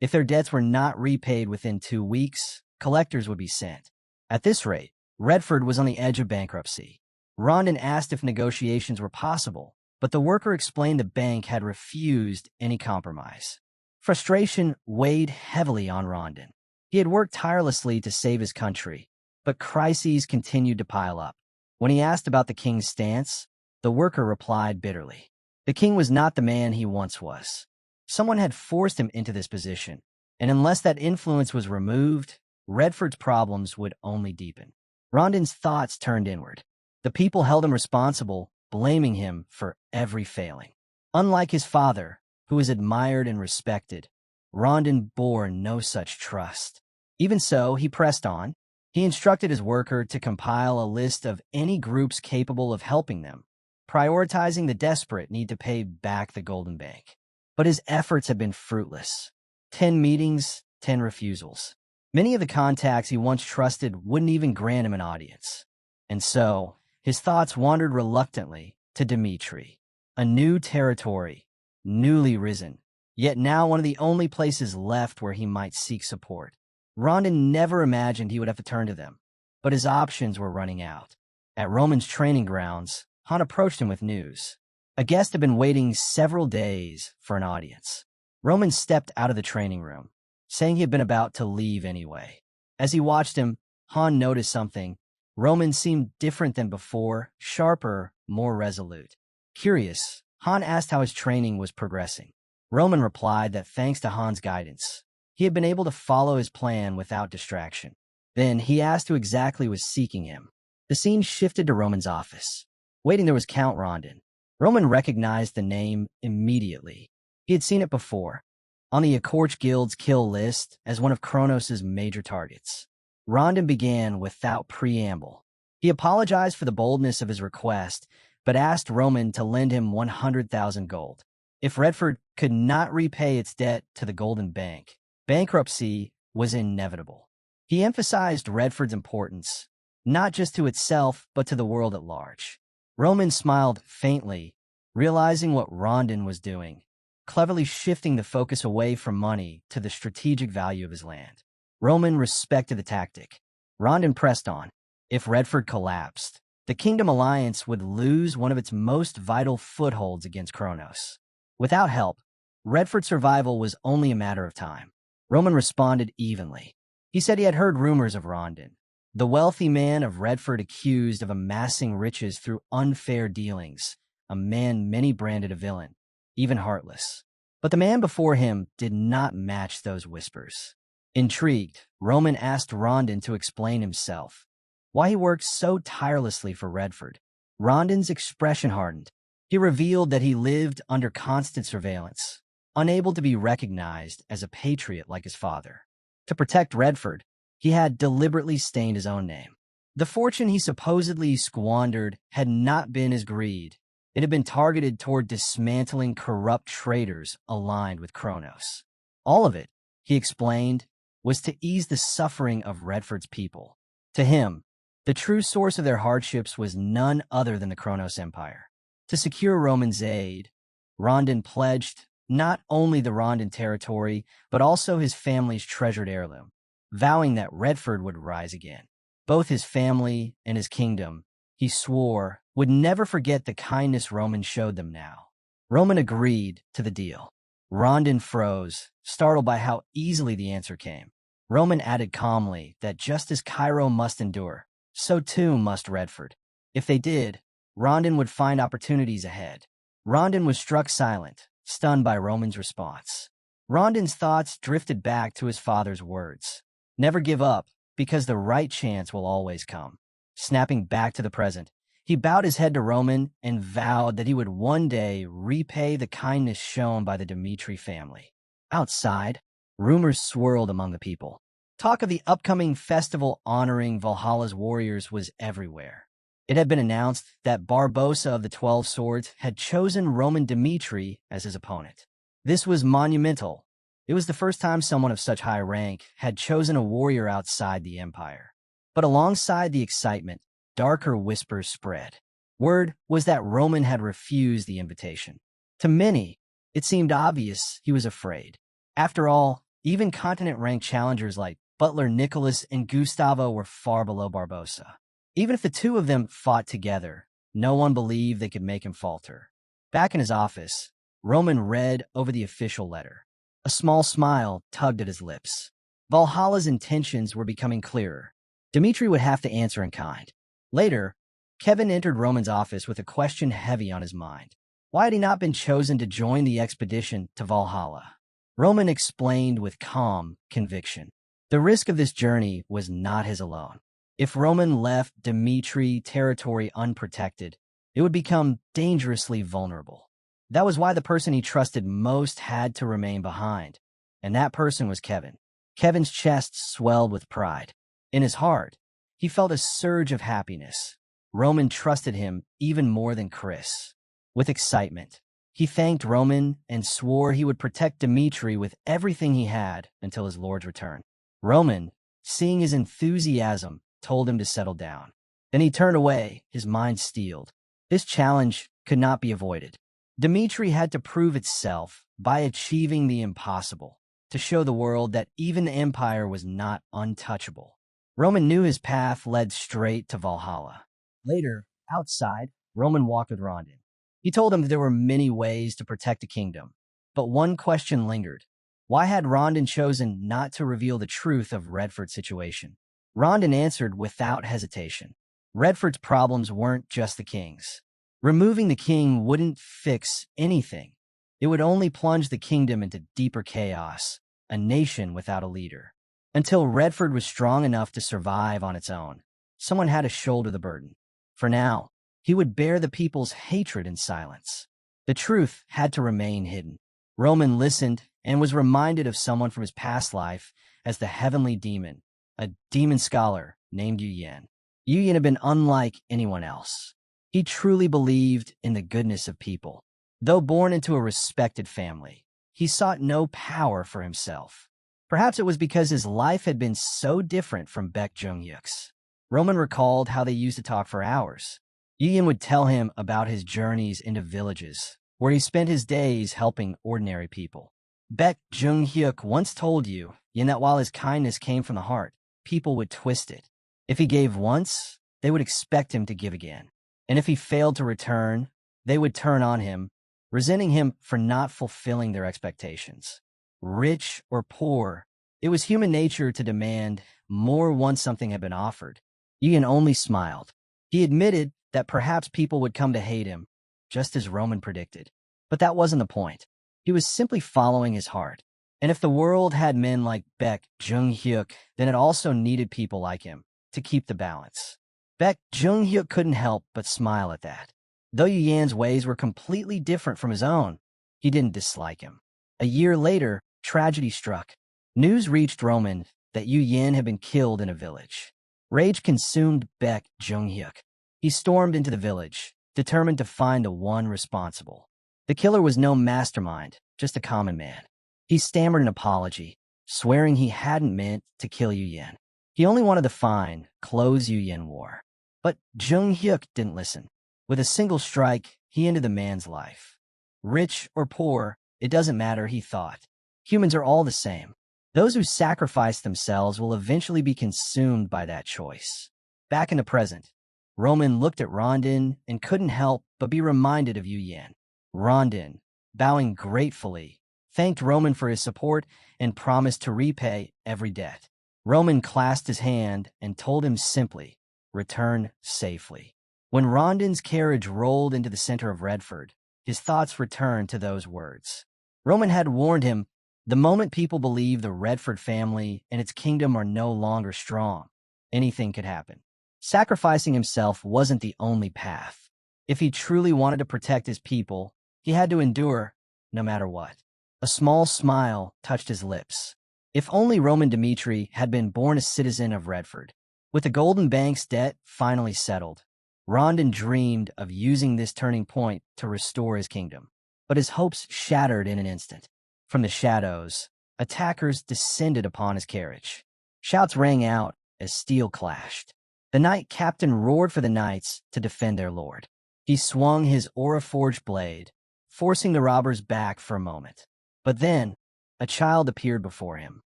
If their debts were not repaid within 2 weeks, collectors would be sent. At this rate, Redford was on the edge of bankruptcy. Rondon asked if negotiations were possible, but the worker explained the bank had refused any compromise. Frustration weighed heavily on Rondon. He had worked tirelessly to save his country, but crises continued to pile up. When he asked about the king's stance, the worker replied bitterly. The king was not the man he once was. Someone had forced him into this position, and unless that influence was removed, Redford's problems would only deepen. Rondon's thoughts turned inward. The people held him responsible, blaming him for every failing. Unlike his father, who was admired and respected, Rondon bore no such trust. Even so, he pressed on. He instructed his worker to compile a list of any groups capable of helping them, prioritizing the desperate need to pay back the Golden Bank. But his efforts had been fruitless. 10 meetings, 10 refusals. Many of the contacts he once trusted wouldn't even grant him an audience. And so, his thoughts wandered reluctantly to Dmitri, a new territory, newly risen, yet now one of the only places left where he might seek support. Rondon never imagined he would have to turn to them, but his options were running out. At Roman's training grounds, Han approached him with news. A guest had been waiting several days for an audience. Roman stepped out of the training room, saying he had been about to leave anyway. As he watched him, Han noticed something. Roman seemed different than before, sharper, more resolute. Curious, Han asked how his training was progressing. Roman replied that thanks to Han's guidance, he had been able to follow his plan without distraction. Then he asked who exactly was seeking him. The scene shifted to Roman's office. Waiting there was Count Rondon. Roman recognized the name immediately. He had seen it before, on the Akorch Guild's kill list as one of Kronos' major targets. Rondon began without preamble. He apologized for the boldness of his request, but asked Roman to lend him 100,000 gold. If Redford could not repay its debt to the Golden Bank, bankruptcy was inevitable. He emphasized Redford's importance, not just to itself, but to the world at large. Roman smiled faintly, realizing what Rondon was doing, cleverly shifting the focus away from money to the strategic value of his land. Roman respected the tactic. Rondon pressed on. If Redford collapsed, the Kingdom Alliance would lose one of its most vital footholds against Kronos. Without help, Redford's survival was only a matter of time. Roman responded evenly. He said he had heard rumors of Rondon, the wealthy man of Redford accused of amassing riches through unfair dealings, a man many branded a villain, even heartless. But the man before him did not match those whispers. Intrigued, Roman asked Rondon to explain himself, why he worked so tirelessly for Redford. Rondon's expression hardened. He revealed that he lived under constant surveillance, unable to be recognized as a patriot like his father. To protect Redford, he had deliberately stained his own name. The fortune he supposedly squandered had not been his greed. It had been targeted toward dismantling corrupt traitors aligned with Kronos. All of it, he explained, was to ease the suffering of Redford's people. To him, the true source of their hardships was none other than the Kronos Empire. To secure Roman's aid, Rondon pledged not only the Rondon territory, but also his family's treasured heirloom, vowing that Redford would rise again. Both his family and his kingdom, he swore, would never forget the kindness Roman showed them now. Roman agreed to the deal. Rondon froze, startled by how easily the answer came. Roman added calmly that just as Cairo must endure, so too must Redford. If they did, Rondon would find opportunities ahead. Rondon was struck silent, stunned by Roman's response. Rondon's thoughts drifted back to his father's words. Never give up, because the right chance will always come. Snapping back to the present, he bowed his head to Roman and vowed that he would one day repay the kindness shown by the Dmitri family. Outside, rumors swirled among the people. Talk of the upcoming festival honoring Valhalla's warriors was everywhere. It had been announced that Barbossa of the 12 Swords had chosen Roman Dmitri as his opponent. This was monumental. It was the first time someone of such high rank had chosen a warrior outside the empire. But alongside the excitement, darker whispers spread. Word was that Roman had refused the invitation. To many, it seemed obvious he was afraid. After all, even continent-ranked challengers like Butler Nicholas and Gustavo were far below Barbossa. Even if the two of them fought together, no one believed they could make him falter. Back in his office, Roman read over the official letter. A small smile tugged at his lips. Valhalla's intentions were becoming clearer. Dmitri would have to answer in kind. Later, Kevin entered Roman's office with a question heavy on his mind. Why had he not been chosen to join the expedition to Valhalla? Roman explained with calm conviction. The risk of this journey was not his alone. If Roman left Dmitri territory unprotected, it would become dangerously vulnerable. That was why the person he trusted most had to remain behind, and that person was Kevin. Kevin's chest swelled with pride. In his heart, he felt a surge of happiness. Roman trusted him even more than Chris. With excitement, he thanked Roman and swore he would protect Dmitri with everything he had until his lord's return. Roman, seeing his enthusiasm, told him to settle down. Then he turned away, his mind steeled. This challenge could not be avoided. Dmitri had to prove itself by achieving the impossible, to show the world that even the Empire was not untouchable. Roman knew his path led straight to Valhalla. Later, outside, Roman walked with Rondon. He told him that there were many ways to protect a kingdom, but one question lingered. Why had Rondon chosen not to reveal the truth of Redford's situation? Rondon answered without hesitation. Redford's problems weren't just the king's. Removing the king wouldn't fix anything. It would only plunge the kingdom into deeper chaos, a nation without a leader. Until Redford was strong enough to survive on its own, someone had to shoulder the burden. For now, he would bear the people's hatred in silence. The truth had to remain hidden. Roman listened and was reminded of someone from his past life as the heavenly demon, a demon scholar named Yu Yan. Yu Yan had been unlike anyone else. He truly believed in the goodness of people. Though born into a respected family, he sought no power for himself. Perhaps it was because his life had been so different from Baek Jung-hyuk's. Roman recalled how they used to talk for hours. Yu Yan would tell him about his journeys into villages, where he spent his days helping ordinary people. Baek Jung-hyuk once told Yu Yan that while his kindness came from the heart, people would twist it. If he gave once, they would expect him to give again. And if he failed to return, they would turn on him, resenting him for not fulfilling their expectations. Rich or poor, it was human nature to demand more once something had been offered. Yu Yan only smiled. He admitted that perhaps people would come to hate him, just as Roman predicted. But that wasn't the point. He was simply following his heart. And if the world had men like Baek Jung-hyuk, then it also needed people like him to keep the balance. Baek Jung-hyuk couldn't help but smile at that. Though Yu Yan's ways were completely different from his own, he didn't dislike him. A year later, tragedy struck. News reached Roman that Yu Yan had been killed in a village. Rage consumed Baek Jung-hyuk. He stormed into the village, determined to find the one responsible. The killer was no mastermind, just a common man. He stammered an apology, swearing he hadn't meant to kill Yu Yan. He only wanted the fine, clothes Yu Yan wore. But Jung-hyuk didn't listen. With a single strike, he ended the man's life. Rich or poor, it doesn't matter, he thought. Humans are all the same. Those who sacrifice themselves will eventually be consumed by that choice. Back in the present, Roman looked at Rondon and couldn't help but be reminded of Yu Yan. Rondon, bowing gratefully, thanked Roman for his support and promised to repay every debt. Roman clasped his hand and told him simply, "Return safely." When Rondon's carriage rolled into the center of Redford, his thoughts returned to those words. Roman had warned him, the moment people believe the Redford family and its kingdom are no longer strong, anything could happen. Sacrificing himself wasn't the only path. If he truly wanted to protect his people, he had to endure no matter what. A small smile touched his lips. If only Roman Dmitri had been born a citizen of Redford. With the Golden Bank's debt finally settled, Rondon dreamed of using this turning point to restore his kingdom. But his hopes shattered in an instant. From the shadows, attackers descended upon his carriage. Shouts rang out as steel clashed. The knight captain roared for the knights to defend their lord. He swung his aura-forged blade, forcing the robbers back for a moment. But then, a child appeared before him.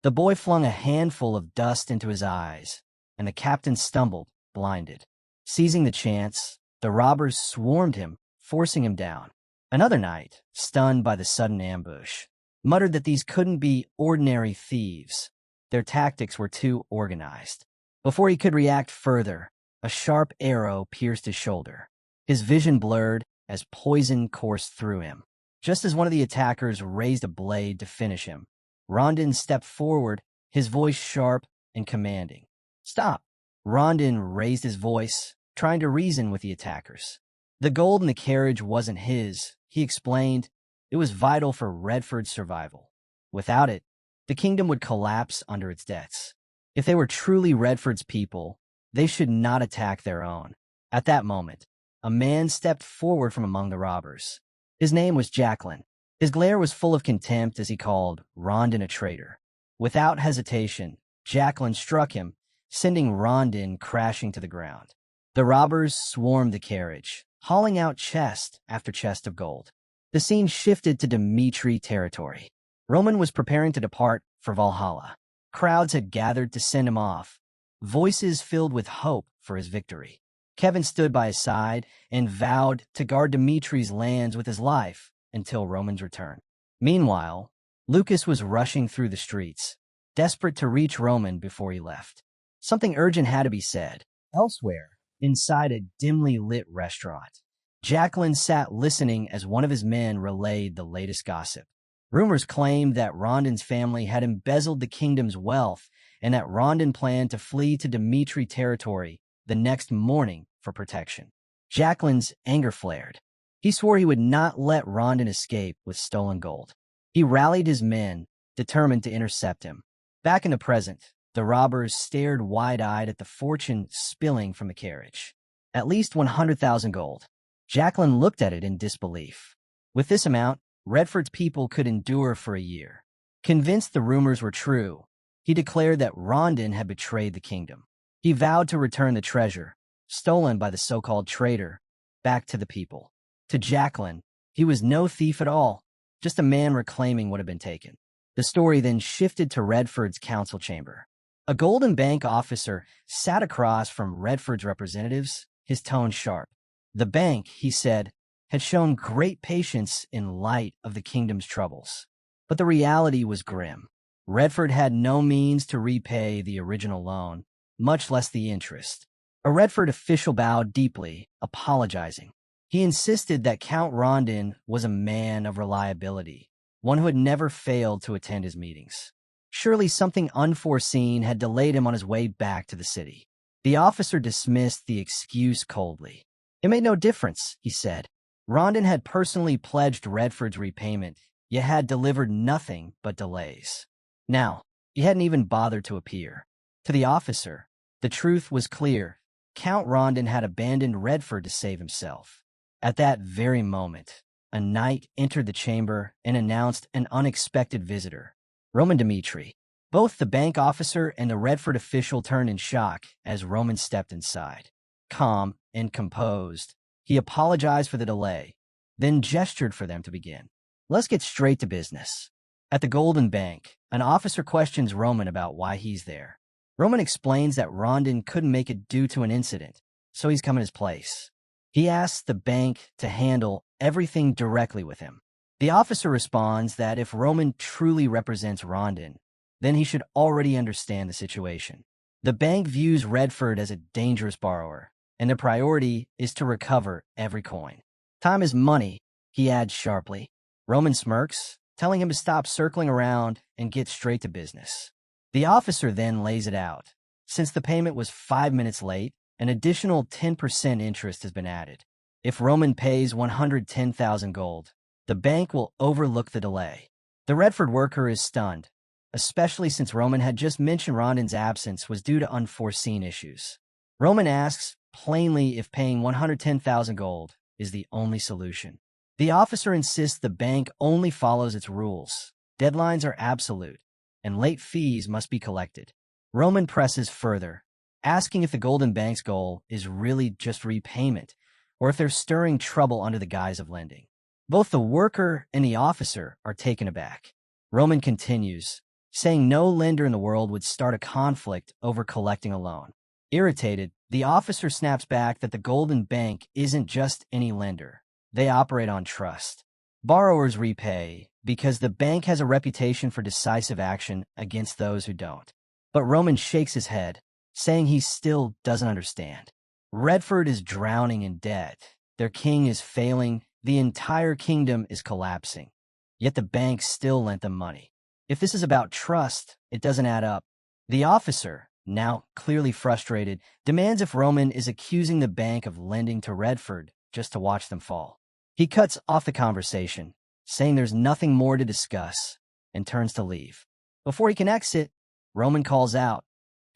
The boy flung a handful of dust into his eyes, and the captain stumbled, blinded. Seizing the chance, the robbers swarmed him, forcing him down. Another knight, stunned by the sudden ambush, muttered that these couldn't be ordinary thieves. Their tactics were too organized. Before he could react further, a sharp arrow pierced his shoulder. His vision blurred as poison coursed through him. Just as one of the attackers raised a blade to finish him, Rondon stepped forward, his voice sharp and commanding. "Stop!" Rondon raised his voice, trying to reason with the attackers. The gold in the carriage wasn't his, he explained. It was vital for Redford's survival. Without it, the kingdom would collapse under its debts. If they were truly Redford's people, they should not attack their own. At that moment, a man stepped forward from among the robbers. His name was Jacqueline. His glare was full of contempt as he called Rondon a traitor. Without hesitation, Jacqueline struck him, sending Rondon crashing to the ground. The robbers swarmed the carriage, hauling out chest after chest of gold. The scene shifted to Dmitri territory. Roman was preparing to depart for Valhalla. Crowds had gathered to send him off, voices filled with hope for his victory. Kevin stood by his side and vowed to guard Dimitri's lands with his life until Roman's return. Meanwhile, Lucas was rushing through the streets, desperate to reach Roman before he left. Something urgent had to be said. Elsewhere, inside a dimly lit restaurant, Jacqueline sat listening as one of his men relayed the latest gossip. Rumors claimed that Rondon's family had embezzled the kingdom's wealth and that Rondon planned to flee to Dmitri territory the next morning for protection. Jacqueline's anger flared. He swore he would not let Rondon escape with stolen gold. He rallied his men, determined to intercept him. Back in the present, the robbers stared wide-eyed at the fortune spilling from the carriage. At least 100,000 gold. Jacqueline looked at it in disbelief. With this amount, Redford's people could endure for a year. Convinced the rumors were true, he declared that Rondon had betrayed the kingdom. He vowed to return the treasure, stolen by the so-called traitor, back to the people. To Jacqueline, he was no thief at all, just a man reclaiming what had been taken. The story then shifted to Redford's council chamber. A Golden Bank officer sat across from Redford's representatives, his tone sharp. The bank, he said, had shown great patience in light of the kingdom's troubles. But the reality was grim. Redford had no means to repay the original loan, much less the interest. A Redford official bowed deeply, apologizing. He insisted that Count Rondon was a man of reliability, one who had never failed to attend his meetings. Surely something unforeseen had delayed him on his way back to the city. The officer dismissed the excuse coldly. It made no difference, he said. Rondon had personally pledged Redford's repayment, yet had delivered nothing but delays. Now, he hadn't even bothered to appear. To the officer, the truth was clear. Count Rondon had abandoned Redford to save himself. At that very moment, a knight entered the chamber and announced an unexpected visitor, Roman Dmitri. Both the bank officer and the Redford official turned in shock as Roman stepped inside. Calm and composed, he apologized for the delay, then gestured for them to begin. Let's get straight to business. At the Golden Bank, an officer questions Roman about why he's there. Roman explains that Rondon couldn't make it due to an incident, so he's come in his place. He asks the bank to handle everything directly with him. The officer responds that if Roman truly represents Rondon, then he should already understand the situation. The bank views Redford as a dangerous borrower, and their priority is to recover every coin. Time is money, he adds sharply. Roman smirks, telling him to stop circling around and get straight to business. The officer then lays it out. Since the payment was 5 minutes late, an additional 10% interest has been added. If Roman pays 110,000 gold, the bank will overlook the delay. The Redford worker is stunned, especially since Roman had just mentioned Rondon's absence was due to unforeseen issues. Roman asks plainly if paying 110,000 gold is the only solution. The officer insists the bank only follows its rules. Deadlines are absolute, and late fees must be collected. Roman presses further, asking if the Golden Bank's goal is really just repayment, or if they're stirring trouble under the guise of lending. Both the worker and the officer are taken aback. Roman continues, saying no lender in the world would start a conflict over collecting a loan. Irritated, the officer snaps back that the Golden Bank isn't just any lender. They operate on trust. Borrowers repay because the bank has a reputation for decisive action against those who don't. But Roman shakes his head, saying he still doesn't understand. Redford is drowning in debt. Their king is failing. The entire kingdom is collapsing. Yet the bank still lent them money. If this is about trust, it doesn't add up. The officer, now clearly frustrated, demands if Roman is accusing the bank of lending to Redford just to watch them fall. He cuts off the conversation, saying there's nothing more to discuss, and turns to leave. Before he can exit, Roman calls out,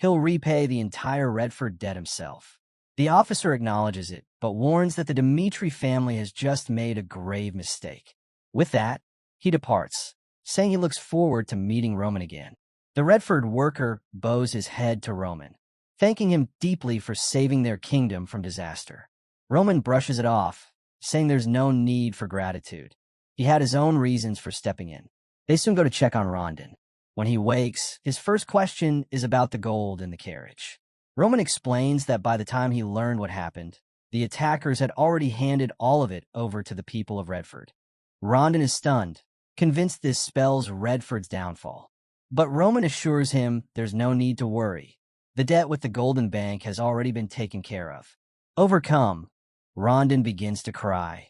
he'll repay the entire Redford debt himself. The officer acknowledges it, but warns that the Dmitri family has just made a grave mistake. With that, he departs, saying he looks forward to meeting Roman again. The Redford worker bows his head to Roman, thanking him deeply for saving their kingdom from disaster. Roman brushes it off, saying there's no need for gratitude. He had his own reasons for stepping in. They soon go to check on Rondon. When he wakes, his first question is about the gold in the carriage. Roman explains that by the time he learned what happened, the attackers had already handed all of it over to the people of Redford. Rondon is stunned, convinced this spells Redford's downfall. But Roman assures him there's no need to worry. The debt with the Golden Bank has already been taken care of. Overcome, Rondon begins to cry,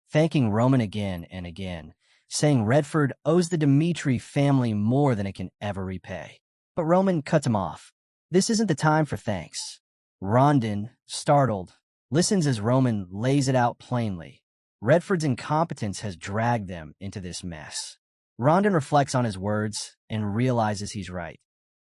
thanking Roman again and again, saying Redford owes the Dmitri family more than it can ever repay. But Roman cuts him off. This isn't the time for thanks. Rondon, startled, listens as Roman lays it out plainly. Redford's incompetence has dragged them into this mess. Rondon reflects on his words and realizes he's right.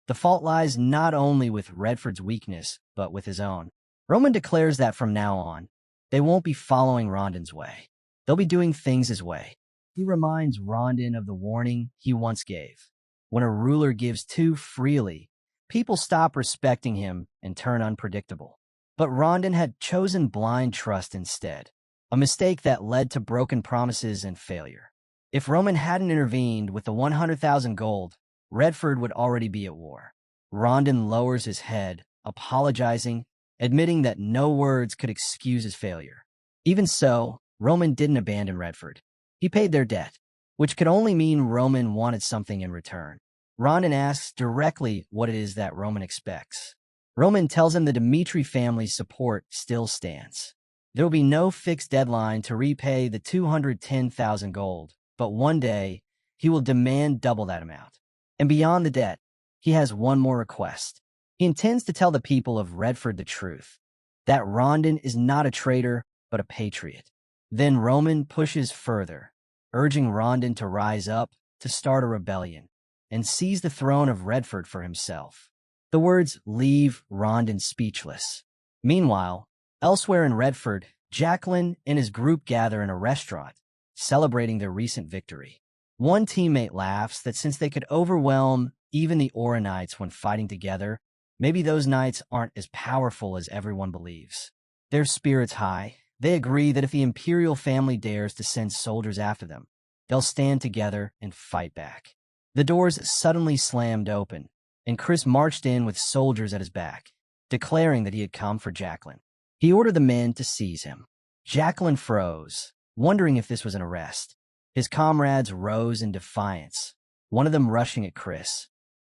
The fault lies not only with Redford's weakness, but with his own. Roman declares that from now on, they won't be following Rondon's way. They'll be doing things his way. He reminds Rondon of the warning he once gave. When a ruler gives too freely, people stop respecting him and turn unpredictable. But Rondon had chosen blind trust instead, a mistake that led to broken promises and failure. If Roman hadn't intervened with the 100,000 gold, Redford would already be at war. Rondon lowers his head, apologizing, admitting that no words could excuse his failure. Even so, Roman didn't abandon Redford. He paid their debt, which could only mean Roman wanted something in return. Rondon asks directly what it is that Roman expects. Roman tells him the Dmitri family's support still stands. There will be no fixed deadline to repay the 210,000 gold, but one day he will demand double that amount. And beyond the debt, he has one more request. He intends to tell the people of Redford the truth, that Rondon is not a traitor, but a patriot. Then Roman pushes further, urging Rondon to rise up, to start a rebellion, and seize the throne of Redford for himself. The words leave Rondon speechless. Meanwhile, elsewhere in Redford, Jacqueline and his group gather in a restaurant, celebrating their recent victory. One teammate laughs that since they could overwhelm even the Aura Knights when fighting together, maybe those knights aren't as powerful as everyone believes. Their spirits high, they agree that if the Imperial family dares to send soldiers after them, they'll stand together and fight back. The doors suddenly slammed open, and Chris marched in with soldiers at his back, declaring that he had come for Jacqueline. He ordered the men to seize him. Jacqueline froze, wondering if this was an arrest. His comrades rose in defiance, one of them rushing at Chris,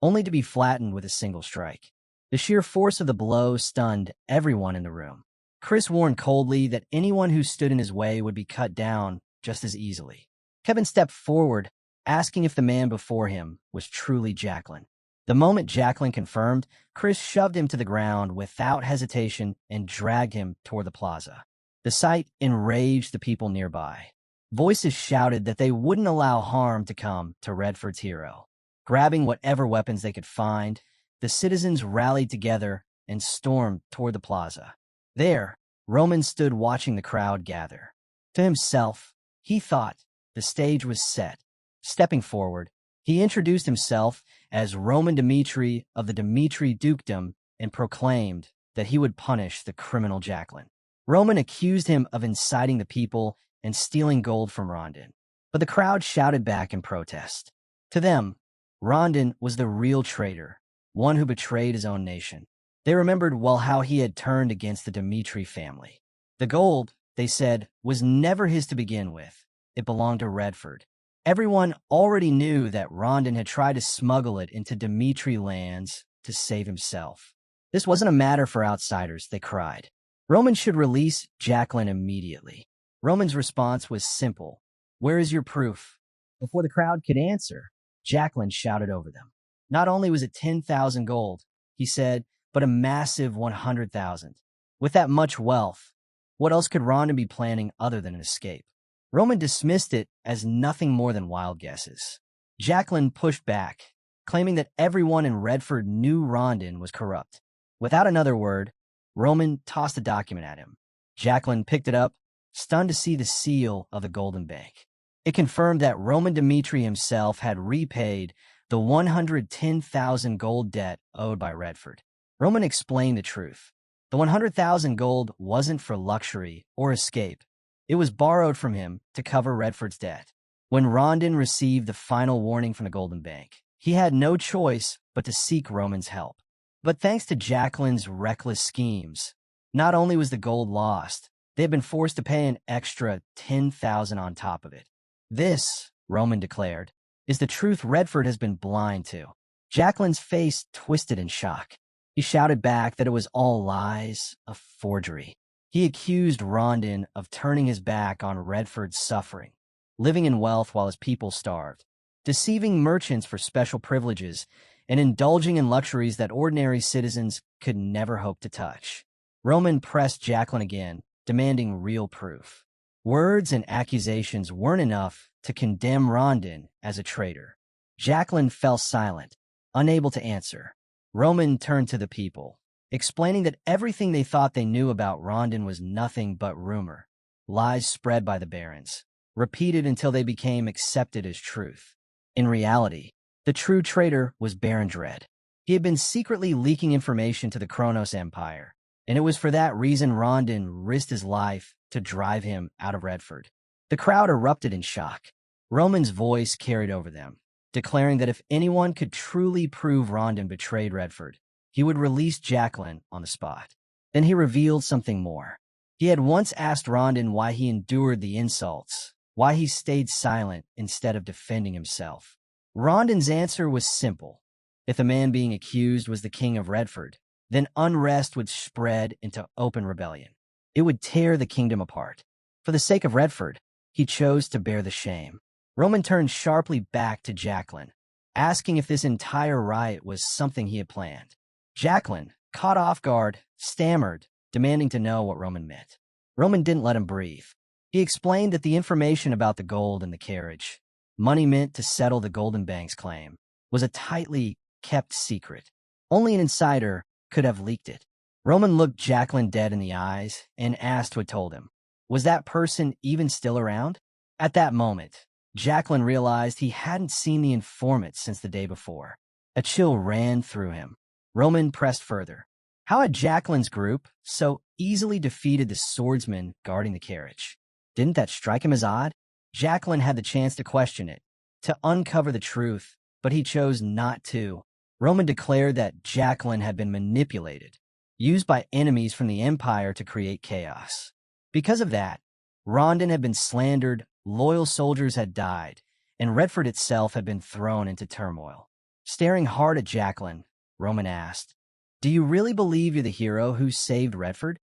only to be flattened with a single strike. The sheer force of the blow stunned everyone in the room. Chris warned coldly that anyone who stood in his way would be cut down just as easily. Kevin stepped forward, asking if the man before him was truly Jacqueline. The moment Jacqueline confirmed, Chris shoved him to the ground without hesitation and dragged him toward the plaza. The sight enraged the people nearby. Voices shouted that they wouldn't allow harm to come to Redford's hero. Grabbing whatever weapons they could find, the citizens rallied together and stormed toward the plaza. There, Roman stood watching the crowd gather. To himself, he thought the stage was set. Stepping forward, he introduced himself as Roman Dmitri of the Dmitri Dukedom and proclaimed that he would punish the criminal Jacqueline. Roman accused him of inciting the people and stealing gold from Rondon, but the crowd shouted back in protest. To them, Rondon was the real traitor, one who betrayed his own nation. They remembered well how he had turned against the Dmitri family. The gold, they said, was never his to begin with. It belonged to Redford. Everyone already knew that Rondon had tried to smuggle it into Dmitri lands to save himself. This wasn't a matter for outsiders, they cried. Roman should release Jacqueline immediately. Roman's response was simple. Where is your proof? Before the crowd could answer, Jacqueline shouted over them. Not only was it 10,000 gold, he said, but a massive 100,000. With that much wealth, what else could Rondon be planning other than an escape? Roman dismissed it as nothing more than wild guesses. Jacqueline pushed back, claiming that everyone in Redford knew Rondon was corrupt. Without another word, Roman tossed the document at him. Jacqueline picked it up, stunned to see the seal of the Golden Bank. It confirmed that Roman Dmitri himself had repaid the 110,000 gold debt owed by Redford. Roman explained the truth. The 100,000 gold wasn't for luxury or escape. It was borrowed from him to cover Redford's debt. When Rondon received the final warning from the Golden Bank, he had no choice but to seek Roman's help. But thanks to Jacqueline's reckless schemes, not only was the gold lost, they had been forced to pay an extra 10,000 on top of it. This, Roman declared, is the truth Redford has been blind to. Jacqueline's face twisted in shock. He shouted back that it was all lies, a forgery. He accused Rondon of turning his back on Redford's suffering, living in wealth while his people starved, deceiving merchants for special privileges, and indulging in luxuries that ordinary citizens could never hope to touch. Roman pressed Jacqueline again, demanding real proof. Words and accusations weren't enough to condemn Rondon as a traitor. Jacqueline fell silent, unable to answer. Roman turned to the people, explaining that everything they thought they knew about Rondon was nothing but rumor, lies spread by the barons, repeated until they became accepted as truth. In reality, the true traitor was Baron Dread. He had been secretly leaking information to the Kronos Empire, and it was for that reason Rondon risked his life to drive him out of Redford. The crowd erupted in shock. Roman's voice carried over them, declaring that if anyone could truly prove Rondon betrayed Redford, he would release Jacqueline on the spot. Then he revealed something more. He had once asked Rondon why he endured the insults, why he stayed silent instead of defending himself. Rondon's answer was simple. If the man being accused was the king of Redford, then unrest would spread into open rebellion. It would tear the kingdom apart. For the sake of Redford, he chose to bear the shame. Roman turned sharply back to Jacqueline, asking if this entire riot was something he had planned. Jacqueline, caught off guard, stammered, demanding to know what Roman meant. Roman didn't let him breathe. He explained that the information about the gold in the carriage, money meant to settle the Golden Bank's claim, was a tightly kept secret. Only an insider could have leaked it. Roman looked Jacqueline dead in the eyes and asked who had told him. Was that person even still around? At that moment, Jacqueline realized he hadn't seen the informant since the day before. A chill ran through him. Roman pressed further. How had Jacqueline's group so easily defeated the swordsman guarding the carriage? Didn't that strike him as odd? Jacqueline had the chance to question it, to uncover the truth, but he chose not to. Roman declared that Jacqueline had been manipulated, used by enemies from the Empire to create chaos. Because of that, Rondon had been slandered, loyal soldiers had died, and Redford itself had been thrown into turmoil. Staring hard at Jacqueline, Roman asked, "Do you really believe you're the hero who saved Redford?"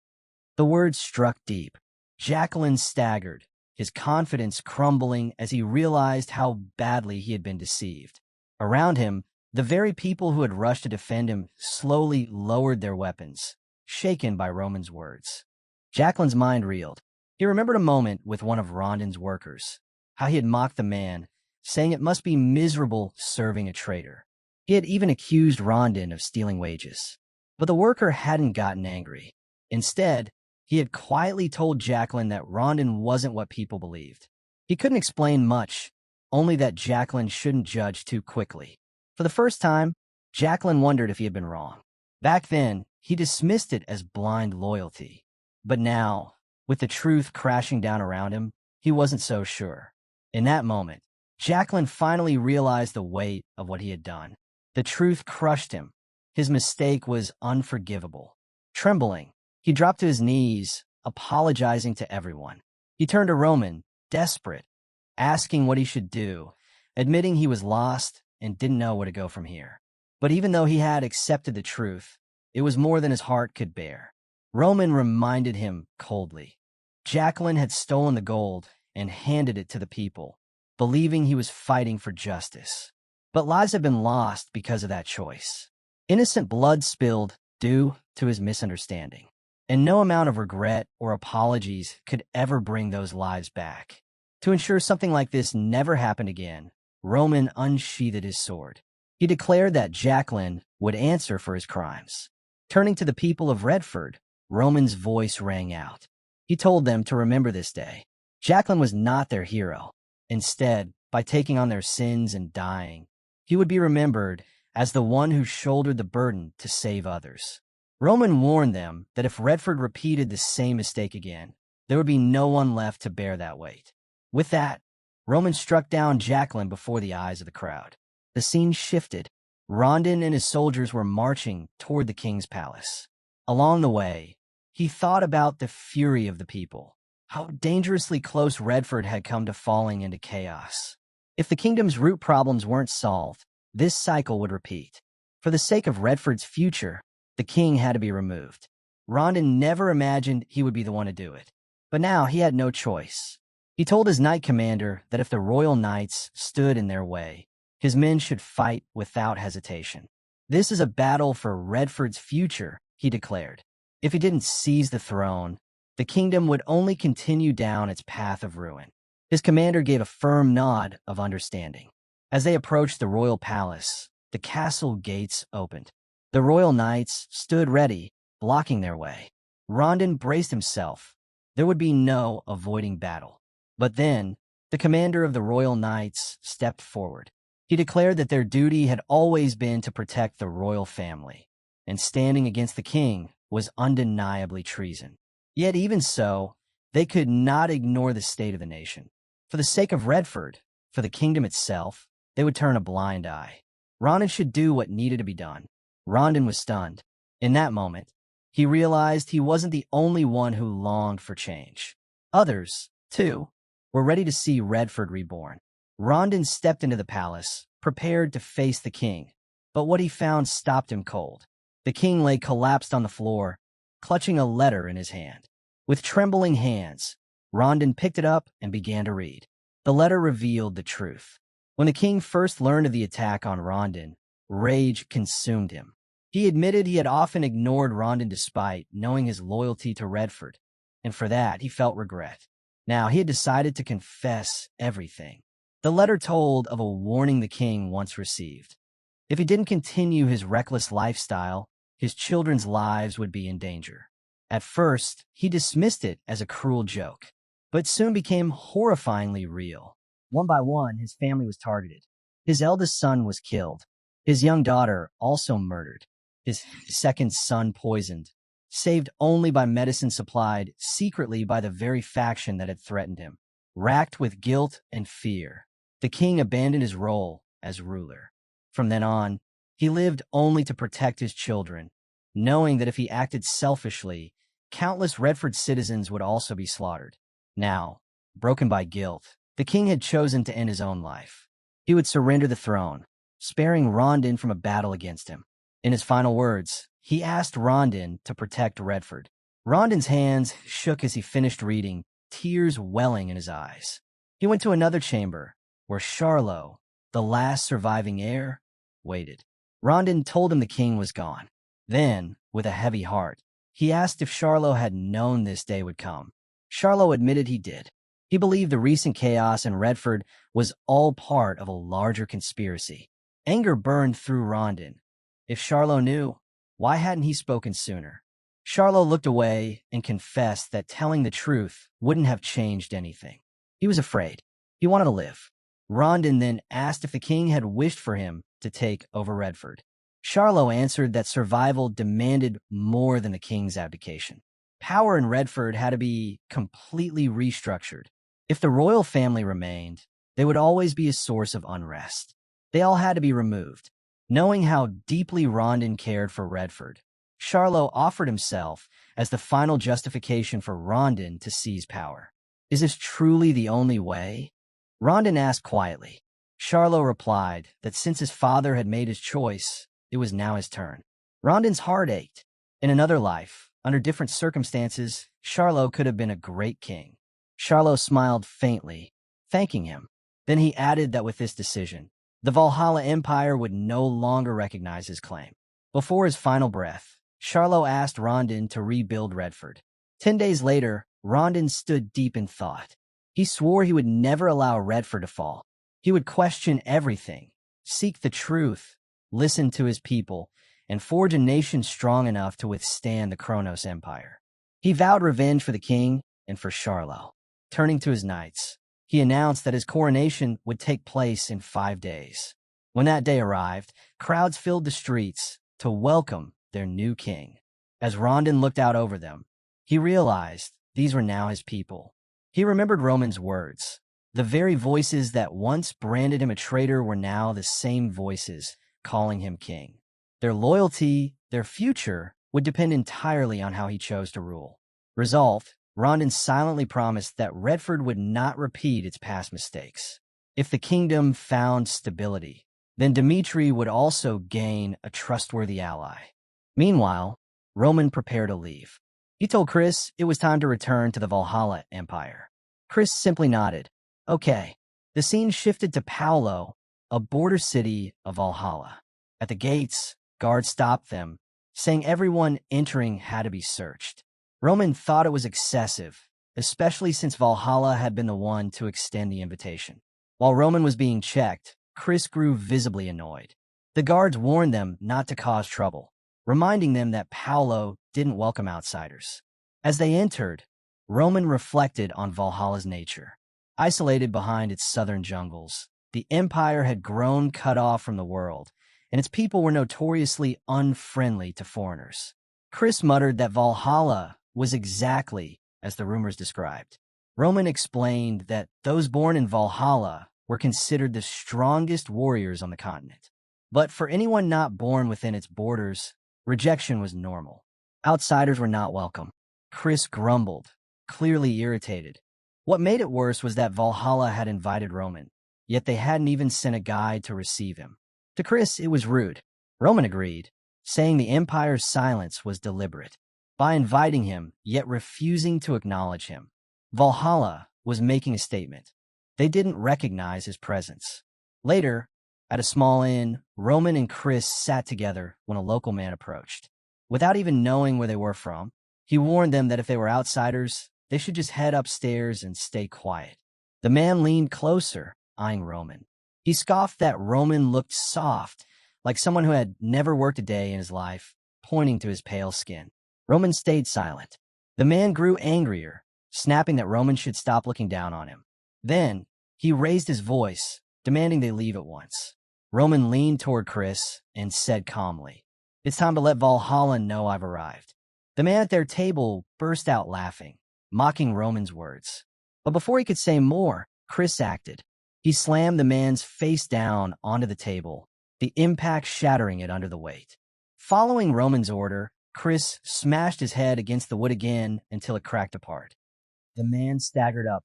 The words struck deep. Jacqueline staggered, his confidence crumbling as he realized how badly he had been deceived. Around him, the very people who had rushed to defend him slowly lowered their weapons, shaken by Roman's words. Jacqueline's mind reeled. He remembered a moment with one of Rondon's workers, how he had mocked the man, saying it must be miserable serving a traitor. He had even accused Rondon of stealing wages. But the worker hadn't gotten angry. Instead, he had quietly told Jacqueline that Rondon wasn't what people believed. He couldn't explain much, only that Jacqueline shouldn't judge too quickly. For the first time, Jacqueline wondered if he had been wrong. Back then, he dismissed it as blind loyalty. But now, with the truth crashing down around him, he wasn't so sure. In that moment, Jacqueline finally realized the weight of what he had done. The truth crushed him. His mistake was unforgivable. Trembling, he dropped to his knees, apologizing to everyone. He turned to Roman, desperate, asking what he should do, admitting he was lost and didn't know where to go from here. But even though he had accepted the truth, it was more than his heart could bear. Roman reminded him coldly. Jacqueline had stolen the gold and handed it to the people, believing he was fighting for justice. But lives have been lost because of that choice. Innocent blood spilled due to his misunderstanding. And no amount of regret or apologies could ever bring those lives back. To ensure something like this never happened again, Roman unsheathed his sword. He declared that Jacqueline would answer for his crimes. Turning to the people of Redford, Roman's voice rang out. He told them to remember this day. Jacqueline was not their hero. Instead, by taking on their sins and dying, he would be remembered as the one who shouldered the burden to save others. Roman warned them that if Redford repeated the same mistake again, there would be no one left to bear that weight. With that, Roman struck down Jacqueline before the eyes of the crowd. The scene shifted. Rondon and his soldiers were marching toward the king's palace. Along the way, he thought about the fury of the people, how dangerously close Redford had come to falling into chaos. If the kingdom's root problems weren't solved, this cycle would repeat. For the sake of Redford's future, the king had to be removed. Rondon never imagined he would be the one to do it. But now he had no choice. He told his knight commander that if the royal knights stood in their way, his men should fight without hesitation. This is a battle for Redford's future, he declared. If he didn't seize the throne, the kingdom would only continue down its path of ruin. His commander gave a firm nod of understanding. As they approached the royal palace, the castle gates opened. The royal knights stood ready, blocking their way. Rondon braced himself. There would be no avoiding battle. But then, the commander of the royal knights stepped forward. He declared that their duty had always been to protect the royal family, and standing against the king was undeniably treason. Yet even so, they could not ignore the state of the nation. For the sake of Redford, for the kingdom itself, they would turn a blind eye. Rondon should do what needed to be done. Rondon was stunned. In that moment, he realized he wasn't the only one who longed for change. Others, too, were ready to see Redford reborn. Rondon stepped into the palace, prepared to face the king, but what he found stopped him cold. The king lay collapsed on the floor, clutching a letter in his hand. With trembling hands, Rondon picked it up and began to read. The letter revealed the truth. When the king first learned of the attack on Rondon, rage consumed him. He admitted he had often ignored Rondon despite knowing his loyalty to Redford, and for that he felt regret. Now he had decided to confess everything. The letter told of a warning the king once received. If he didn't continue his reckless lifestyle, his children's lives would be in danger. At first, he dismissed it as a cruel joke, but soon became horrifyingly real. One by one, his family was targeted. His eldest son was killed. His young daughter also murdered. His second son poisoned, saved only by medicine supplied secretly by the very faction that had threatened him. Racked with guilt and fear, the king abandoned his role as ruler. From then on, he lived only to protect his children, knowing that if he acted selfishly, countless Redford citizens would also be slaughtered. Now, broken by guilt, the king had chosen to end his own life. He would surrender the throne, sparing Rondon from a battle against him. In his final words, he asked Rondon to protect Redford. Rondon's hands shook as he finished reading, tears welling in his eyes. He went to another chamber, where Charlot, the last surviving heir, waited. Rondon told him the king was gone. Then, with a heavy heart, he asked if Charlot had known this day would come. Charlot admitted he did. He believed the recent chaos in Redford was all part of a larger conspiracy. Anger burned through Rondon. If Charlot knew, why hadn't he spoken sooner? Charlot looked away and confessed that telling the truth wouldn't have changed anything. He was afraid. He wanted to live. Rondon then asked if the king had wished for him to take over Redford. Charlot answered that survival demanded more than the king's abdication. Power in Redford had to be completely restructured. If the royal family remained, they would always be a source of unrest. They all had to be removed. Knowing how deeply Rondon cared for Redford, Charlot offered himself as the final justification for Rondon to seize power. Is this truly the only way? Rondon asked quietly. Charlot replied that since his father had made his choice, it was now his turn. Rondon's heart ached. In another life, under different circumstances, Charlot could have been a great king. Charlot smiled faintly, thanking him. Then he added that with this decision, the Valhalla Empire would no longer recognize his claim. Before his final breath, Charlot asked Rondon to rebuild Redford. 10 days later, Rondon stood deep in thought. He swore he would never allow Redford to fall. He would question everything, seek the truth, listen to his people, and forge a nation strong enough to withstand the Kronos Empire. He vowed revenge for the king and for Charlo. Turning to his knights, he announced that his coronation would take place in 5 days. When that day arrived, crowds filled the streets to welcome their new king. As Rondon looked out over them, he realized these were now his people. He remembered Roman's words. The very voices that once branded him a traitor were now the same voices calling him king. Their loyalty, their future, would depend entirely on how he chose to rule. Resolved, Rondon silently promised that Redford would not repeat its past mistakes. If the kingdom found stability, then Dmitri would also gain a trustworthy ally. Meanwhile, Roman prepared to leave. He told Chris it was time to return to the Valhalla Empire. Chris simply nodded. Okay. The scene shifted to Paolo, a border city of Valhalla. At the gates, guards stopped them, saying everyone entering had to be searched. Roman thought it was excessive, especially since Valhalla had been the one to extend the invitation. While Roman was being checked, Chris grew visibly annoyed. The guards warned them not to cause trouble, reminding them that Paolo didn't welcome outsiders. As they entered, Roman reflected on Valhalla's nature. Isolated behind its southern jungles, the empire had grown cut off from the world, and its people were notoriously unfriendly to foreigners. Chris muttered that Valhalla was exactly as the rumors described. Roman explained that those born in Valhalla were considered the strongest warriors on the continent. But for anyone not born within its borders, rejection was normal. Outsiders were not welcome. Chris grumbled, clearly irritated. What made it worse was that Valhalla had invited Roman, yet they hadn't even sent a guide to receive him. To Chris, it was rude. Roman agreed, saying the Empire's silence was deliberate. By inviting him, yet refusing to acknowledge him, Valhalla was making a statement. They didn't recognize his presence. Later, at a small inn, Roman and Chris sat together when a local man approached. Without even knowing where they were from, he warned them that if they were outsiders, they should just head upstairs and stay quiet. The man leaned closer, eyeing Roman. He scoffed that Roman looked soft, like someone who had never worked a day in his life, pointing to his pale skin. Roman stayed silent. The man grew angrier, snapping that Roman should stop looking down on him. Then, he raised his voice, demanding they leave at once. Roman leaned toward Chris and said calmly, "It's time to let Valhalla know I've arrived." The man at their table burst out laughing, mocking Roman's words. But before he could say more, Chris acted. He slammed the man's face down onto the table, the impact shattering it under the weight. Following Roman's order, Chris smashed his head against the wood again until it cracked apart. The man staggered up,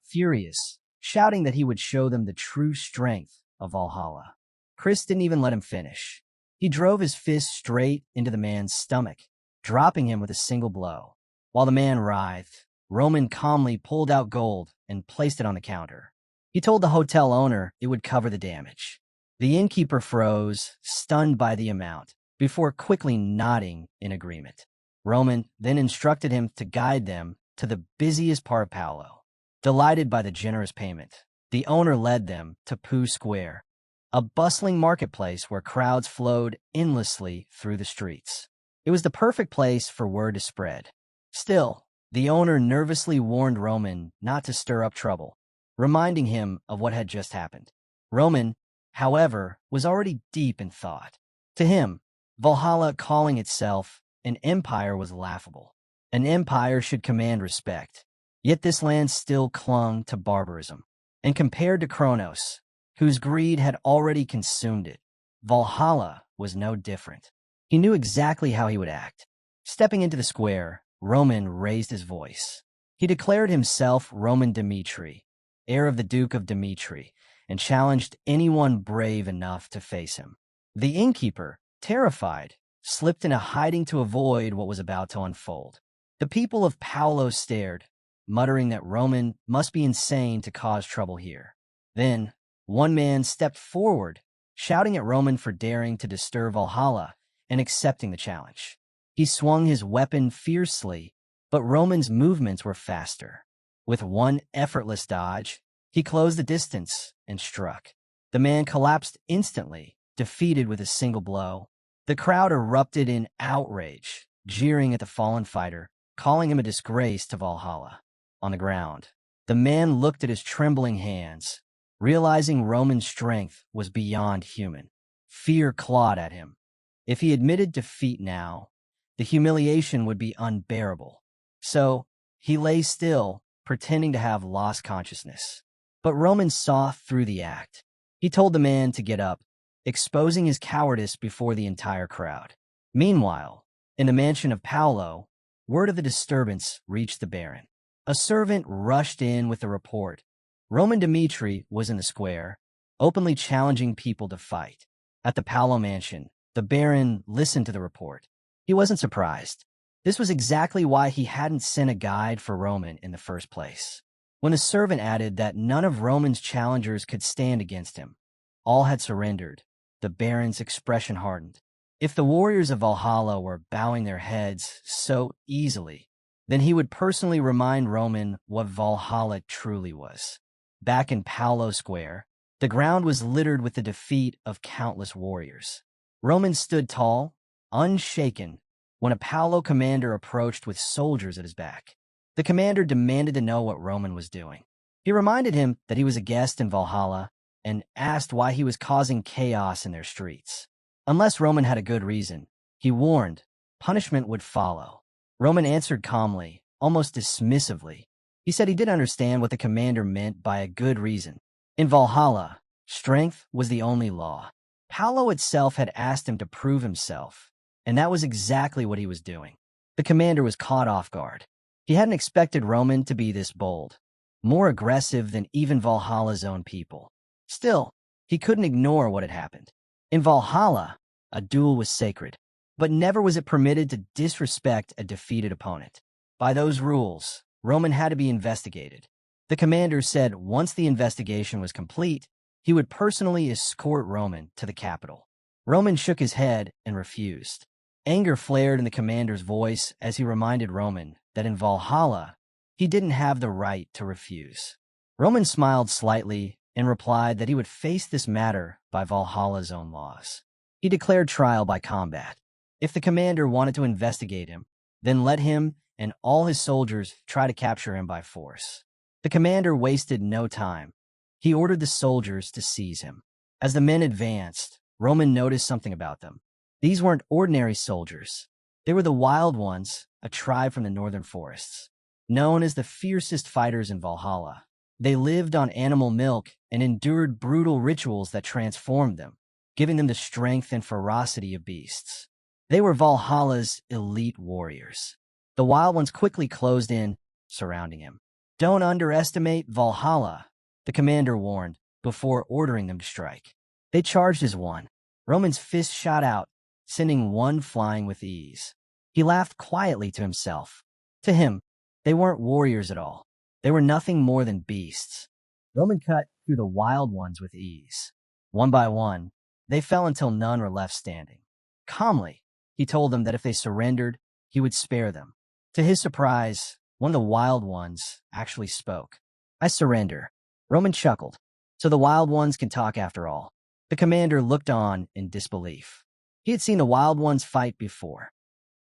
furious, shouting that he would show them the true strength of Valhalla. Chris didn't even let him finish. He drove his fist straight into the man's stomach, dropping him with a single blow. While the man writhed, Roman calmly pulled out gold and placed it on the counter. He told the hotel owner it would cover the damage. The innkeeper froze, stunned by the amount, before quickly nodding in agreement. Roman then instructed him to guide them to the busiest part of Paolo. Delighted by the generous payment, the owner led them to Pooh Square, a bustling marketplace where crowds flowed endlessly through the streets. It was the perfect place for word to spread. Still, the owner nervously warned Roman not to stir up trouble, reminding him of what had just happened. Roman, however, was already deep in thought. To him, Valhalla calling itself an empire was laughable. An empire should command respect. Yet this land still clung to barbarism. And compared to Kronos, whose greed had already consumed it, Valhalla was no different. He knew exactly how he would act. Stepping into the square, Roman raised his voice. He declared himself Roman Dmitri, heir of the Duke of Dmitri, and challenged anyone brave enough to face him. The innkeeper, terrified, slipped into hiding to avoid what was about to unfold. The people of Paolo stared, muttering that Roman must be insane to cause trouble here. Then, one man stepped forward, shouting at Roman for daring to disturb Valhalla and accepting the challenge. He swung his weapon fiercely, but Roman's movements were faster. With one effortless dodge, he closed the distance and struck. The man collapsed instantly, defeated with a single blow. The crowd erupted in outrage, jeering at the fallen fighter, calling him a disgrace to Valhalla. On the ground, the man looked at his trembling hands, realizing Roman's strength was beyond human. Fear clawed at him. If he admitted defeat now, the humiliation would be unbearable. So, he lay still, pretending to have lost consciousness. But Roman saw through the act. He told the man to get up, exposing his cowardice before the entire crowd. Meanwhile, in the mansion of Paolo, word of the disturbance reached the Baron. A servant rushed in with a report. Roman Dmitri was in the square, openly challenging people to fight. At the Paolo mansion, the Baron listened to the report. He wasn't surprised. This was exactly why he hadn't sent a guide for Roman in the first place. When the servant added that none of Roman's challengers could stand against him, all had surrendered, the Baron's expression hardened. If the warriors of Valhalla were bowing their heads so easily, then he would personally remind Roman what Valhalla truly was. Back in Paolo Square, the ground was littered with the defeat of countless warriors. Roman stood tall, unshaken, when a Paolo commander approached with soldiers at his back. The commander demanded to know what Roman was doing. He reminded him that he was a guest in Valhalla and asked why he was causing chaos in their streets. Unless Roman had a good reason, he warned, punishment would follow. Roman answered calmly, almost dismissively. He said he didn't understand what the commander meant by a good reason. In Valhalla, strength was the only law. Paolo itself had asked him to prove himself, and that was exactly what he was doing. The commander was caught off guard. He hadn't expected Roman to be this bold, more aggressive than even Valhalla's own people. Still, he couldn't ignore what had happened. In Valhalla, a duel was sacred, but never was it permitted to disrespect a defeated opponent. By those rules, Roman had to be investigated. The commander said once the investigation was complete, he would personally escort Roman to the capital. Roman shook his head and refused. Anger flared in the commander's voice as he reminded Roman that in Valhalla, he didn't have the right to refuse. Roman smiled slightly and replied that he would face this matter by Valhalla's own laws. He declared trial by combat. If the commander wanted to investigate him, then let him and all his soldiers try to capture him by force. The commander wasted no time. He ordered the soldiers to seize him. As the men advanced, Roman noticed something about them. These weren't ordinary soldiers. They were the Wild Ones, a tribe from the northern forests. Known as the fiercest fighters in Valhalla, they lived on animal milk and endured brutal rituals that transformed them, giving them the strength and ferocity of beasts. They were Valhalla's elite warriors. The Wild Ones quickly closed in, surrounding him. "Don't underestimate Valhalla," the commander warned, before ordering them to strike. They charged as one. Roman's fist shot out, sending one flying with ease. He laughed quietly to himself. To him, they weren't warriors at all. They were nothing more than beasts. Roman cut through the Wild Ones with ease. One by one, they fell until none were left standing. Calmly, he told them that if they surrendered, he would spare them. To his surprise, one of the Wild Ones actually spoke. "I surrender." Roman chuckled. "So the Wild Ones can talk after all." The commander looked on in disbelief. He had seen the Wild Ones fight before.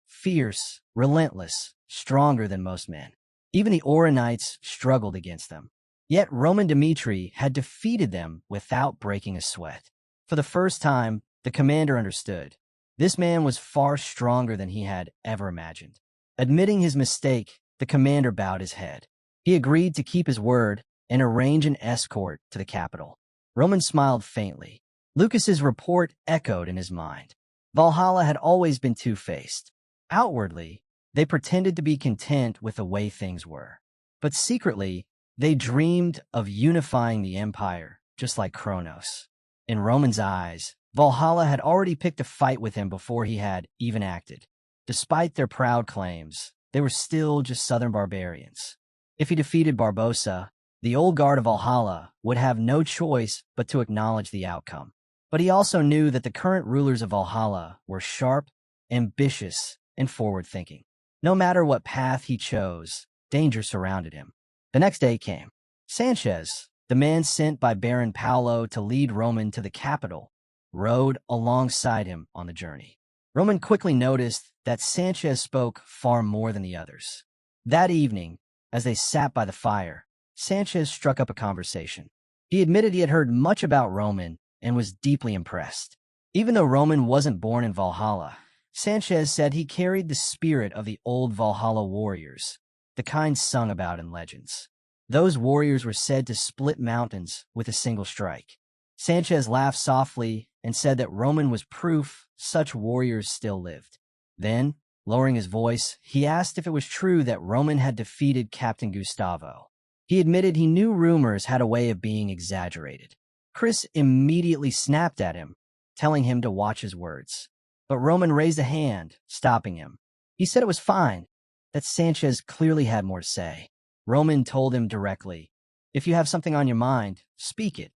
Fierce, relentless, stronger than most men. Even the Oronites struggled against them. Yet Roman Dmitri had defeated them without breaking a sweat. For the first time, the commander understood. This man was far stronger than he had ever imagined. Admitting his mistake, the commander bowed his head. He agreed to keep his word and arrange an escort to the capital. Roman smiled faintly. Lucas's report echoed in his mind. Valhalla had always been two-faced. Outwardly, they pretended to be content with the way things were. But secretly, they dreamed of unifying the empire, just like Kronos. In Roman's eyes, Valhalla had already picked a fight with him before he had even acted. Despite their proud claims, they were still just southern barbarians. If he defeated Barbossa, the old guard of Valhalla would have no choice but to acknowledge the outcome. But he also knew that the current rulers of Valhalla were sharp, ambitious, and forward-thinking. No matter what path he chose, danger surrounded him. The next day came. Sanchez, the man sent by Baron Paolo to lead Roman to the capital, rode alongside him on the journey. Roman quickly noticed that Sanchez spoke far more than the others. That evening, as they sat by the fire, Sanchez struck up a conversation. He admitted he had heard much about Roman and was deeply impressed. Even though Roman wasn't born in Valhalla, Sanchez said he carried the spirit of the old Valhalla warriors, the kind sung about in legends. Those warriors were said to split mountains with a single strike. Sanchez laughed softly and said that Roman was proof such warriors still lived. Then, lowering his voice, he asked if it was true that Roman had defeated Captain Gustavo. He admitted he knew rumors had a way of being exaggerated. Chris immediately snapped at him, telling him to watch his words. But Roman raised a hand, stopping him. He said it was fine, that Sanchez clearly had more to say. Roman told him directly, "If you have something on your mind, speak it."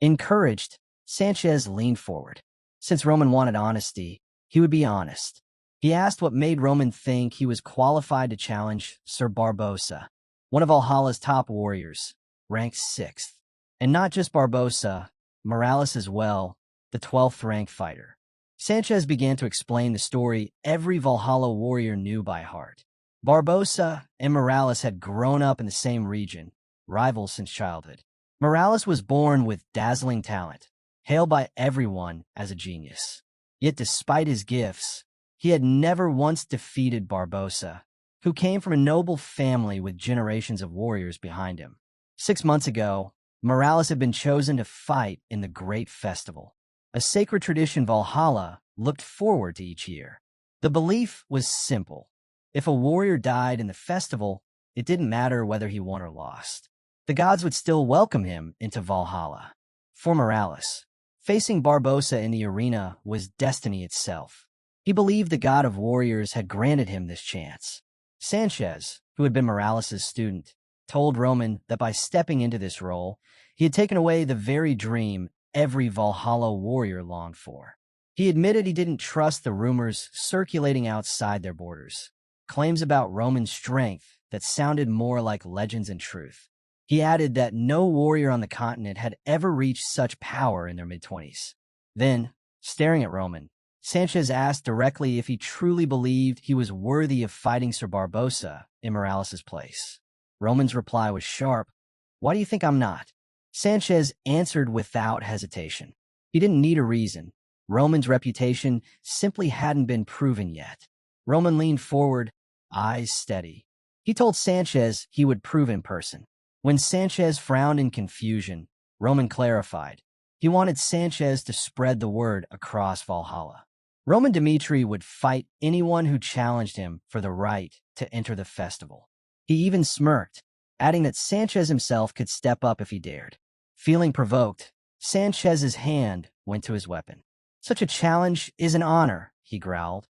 Encouraged, Sanchez leaned forward. Since Roman wanted honesty, he would be honest. He asked what made Roman think he was qualified to challenge Sir Barbossa, one of Valhalla's top warriors, ranked 6th. And not just Barbossa, Morales as well, the 12th ranked fighter. Sanchez began to explain the story every Valhalla warrior knew by heart. Barbossa and Morales had grown up in the same region, rivals since childhood. Morales was born with dazzling talent, hailed by everyone as a genius. Yet despite his gifts, he had never once defeated Barbossa, who came from a noble family with generations of warriors behind him. 6 months ago, Morales had been chosen to fight in the Great Festival, a sacred tradition Valhalla looked forward to each year. The belief was simple. If a warrior died in the festival, it didn't matter whether he won or lost. The gods would still welcome him into Valhalla. For Morales, facing Barbossa in the arena was destiny itself. He believed the god of warriors had granted him this chance. Sanchez, who had been Morales' student, told Roman that by stepping into this role, he had taken away the very dream every Valhalla warrior longed for. He admitted he didn't trust the rumors circulating outside their borders, claims about Roman's strength that sounded more like legends and truth. He added that no warrior on the continent had ever reached such power in their mid-20s. Then, staring at Roman, Sanchez asked directly if he truly believed he was worthy of fighting Sir Barbossa in Morales' place. Roman's reply was sharp. "Why do you think I'm not?" Sanchez answered without hesitation. He didn't need a reason. Roman's reputation simply hadn't been proven yet. Roman leaned forward, eyes steady. He told Sanchez he would prove in person. When Sanchez frowned in confusion, Roman clarified. He wanted Sanchez to spread the word across Valhalla. Roman Dmitri would fight anyone who challenged him for the right to enter the festival. He even smirked, adding that Sanchez himself could step up if he dared. Feeling provoked, Sanchez's hand went to his weapon. "Such a challenge is an honor," he growled,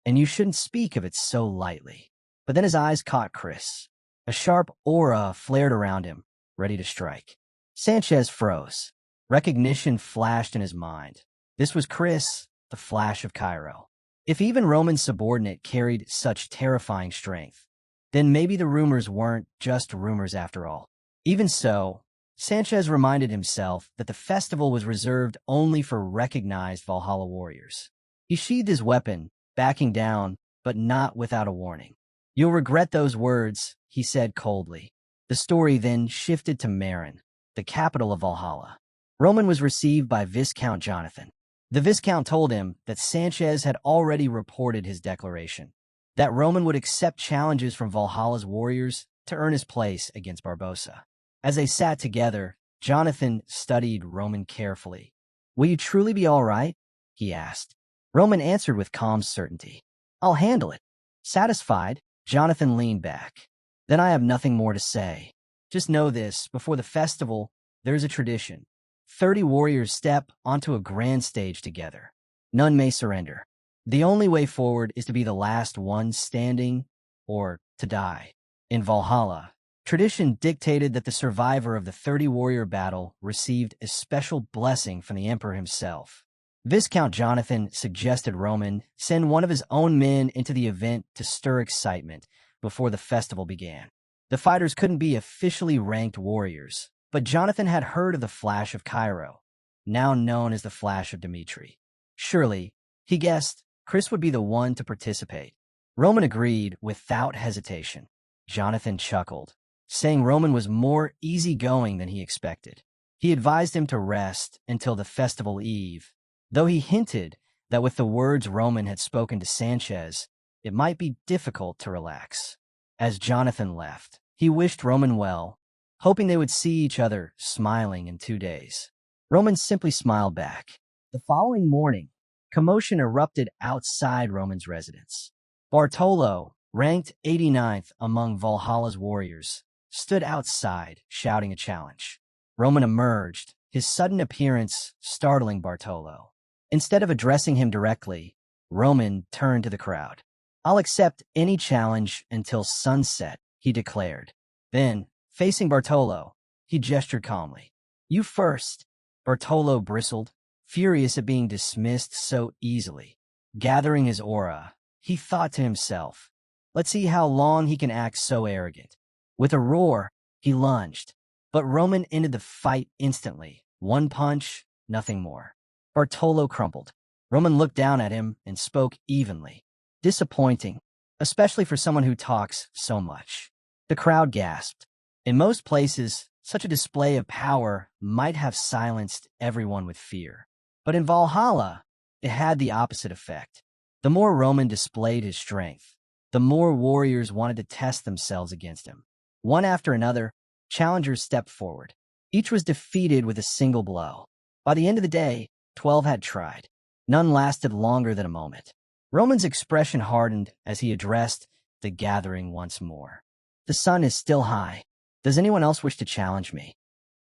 "and you shouldn't speak of it so lightly." But then his eyes caught Chris. A sharp aura flared around him, ready to strike. Sanchez froze. Recognition flashed in his mind. This was Chris, the Flash of Cairo. If even Roman's subordinate carried such terrifying strength, then maybe the rumors weren't just rumors after all. Even so, Sanchez reminded himself that the festival was reserved only for recognized Valhalla warriors. He sheathed his weapon, backing down, but not without a warning. "You'll regret those words," he said coldly. The story then shifted to Marin, the capital of Valhalla. Roman was received by Viscount Jonathan. The Viscount told him that Sanchez had already reported his declaration, that Roman would accept challenges from Valhalla's warriors to earn his place against Barbossa. As they sat together, Jonathan studied Roman carefully. "Will you truly be all right?" he asked. Roman answered with calm certainty. "I'll handle it." Satisfied, Jonathan leaned back. "Then I have nothing more to say. Just know this, before the festival, there's a tradition. 30 warriors step onto a grand stage together. None may surrender. The only way forward is to be the last one standing, or to die. In Valhalla, tradition dictated that the survivor of the 30-warrior battle received a special blessing from the emperor himself. Viscount Jonathan suggested Roman send one of his own men into the event to stir excitement before the festival began. The fighters couldn't be officially ranked warriors, but Jonathan had heard of the Flash of Cairo, now known as the Flash of Dmitri. Surely, he guessed, Chris would be the one to participate. Roman agreed without hesitation. Jonathan chuckled, saying Roman was more easygoing than he expected. He advised him to rest until the festival eve, though he hinted that with the words Roman had spoken to Sanchez, it might be difficult to relax. As Jonathan left, he wished Roman well, hoping they would see each other smiling in 2 days. Roman simply smiled back. The following morning, commotion erupted outside Roman's residence. Bartolo, ranked 89th among Valhalla's warriors, stood outside, shouting a challenge. Roman emerged, his sudden appearance startling Bartolo. Instead of addressing him directly, Roman turned to the crowd. "I'll accept any challenge until sunset," he declared. Then, facing Bartolo, he gestured calmly. "You first." Bartolo bristled, furious at being dismissed so easily. Gathering his aura, he thought to himself, "Let's see how long he can act so arrogant." With a roar, he lunged, but Roman ended the fight instantly. One punch, nothing more. Bartolo crumpled. Roman looked down at him and spoke evenly. Disappointing, especially for someone who talks so much. The crowd gasped. In most places, such a display of power might have silenced everyone with fear. But in Valhalla, it had the opposite effect. The more Roman displayed his strength, the more warriors wanted to test themselves against him. One after another, challengers stepped forward. Each was defeated with a single blow. By the end of the day, 12 had tried. None lasted longer than a moment. Roman's expression hardened as he addressed the gathering once more. "The sun is still high. Does anyone else wish to challenge me?"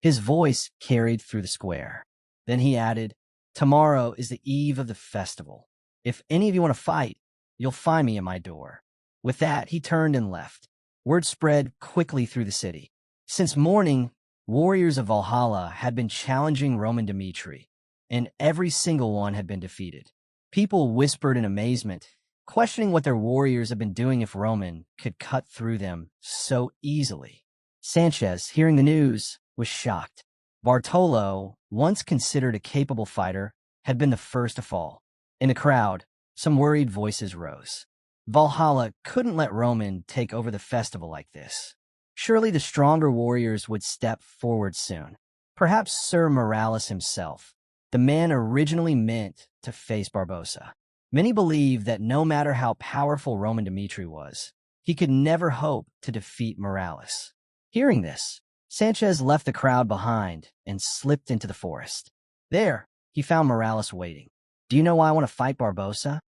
His voice carried through the square. Then he added, "Tomorrow is the eve of the festival. If any of you want to fight, you'll find me at my door." With that, he turned and left. Word spread quickly through the city. Since morning, warriors of Valhalla had been challenging Roman Dmitri, and every single one had been defeated. People whispered in amazement, questioning what their warriors had been doing if Roman could cut through them so easily. Sanchez, hearing the news, was shocked. Bartolo, once considered a capable fighter, had been the first to fall. In the crowd, some worried voices rose. Valhalla couldn't let Roman take over the festival like this. Surely the stronger warriors would step forward soon. Perhaps Sir Morales himself, the man originally meant to face Barbossa. Many believed that no matter how powerful Roman Dmitri was, he could never hope to defeat Morales. Hearing this, Sanchez left the crowd behind and slipped into the forest. There, he found Morales waiting. "Do you know why I want to fight Barbossa?"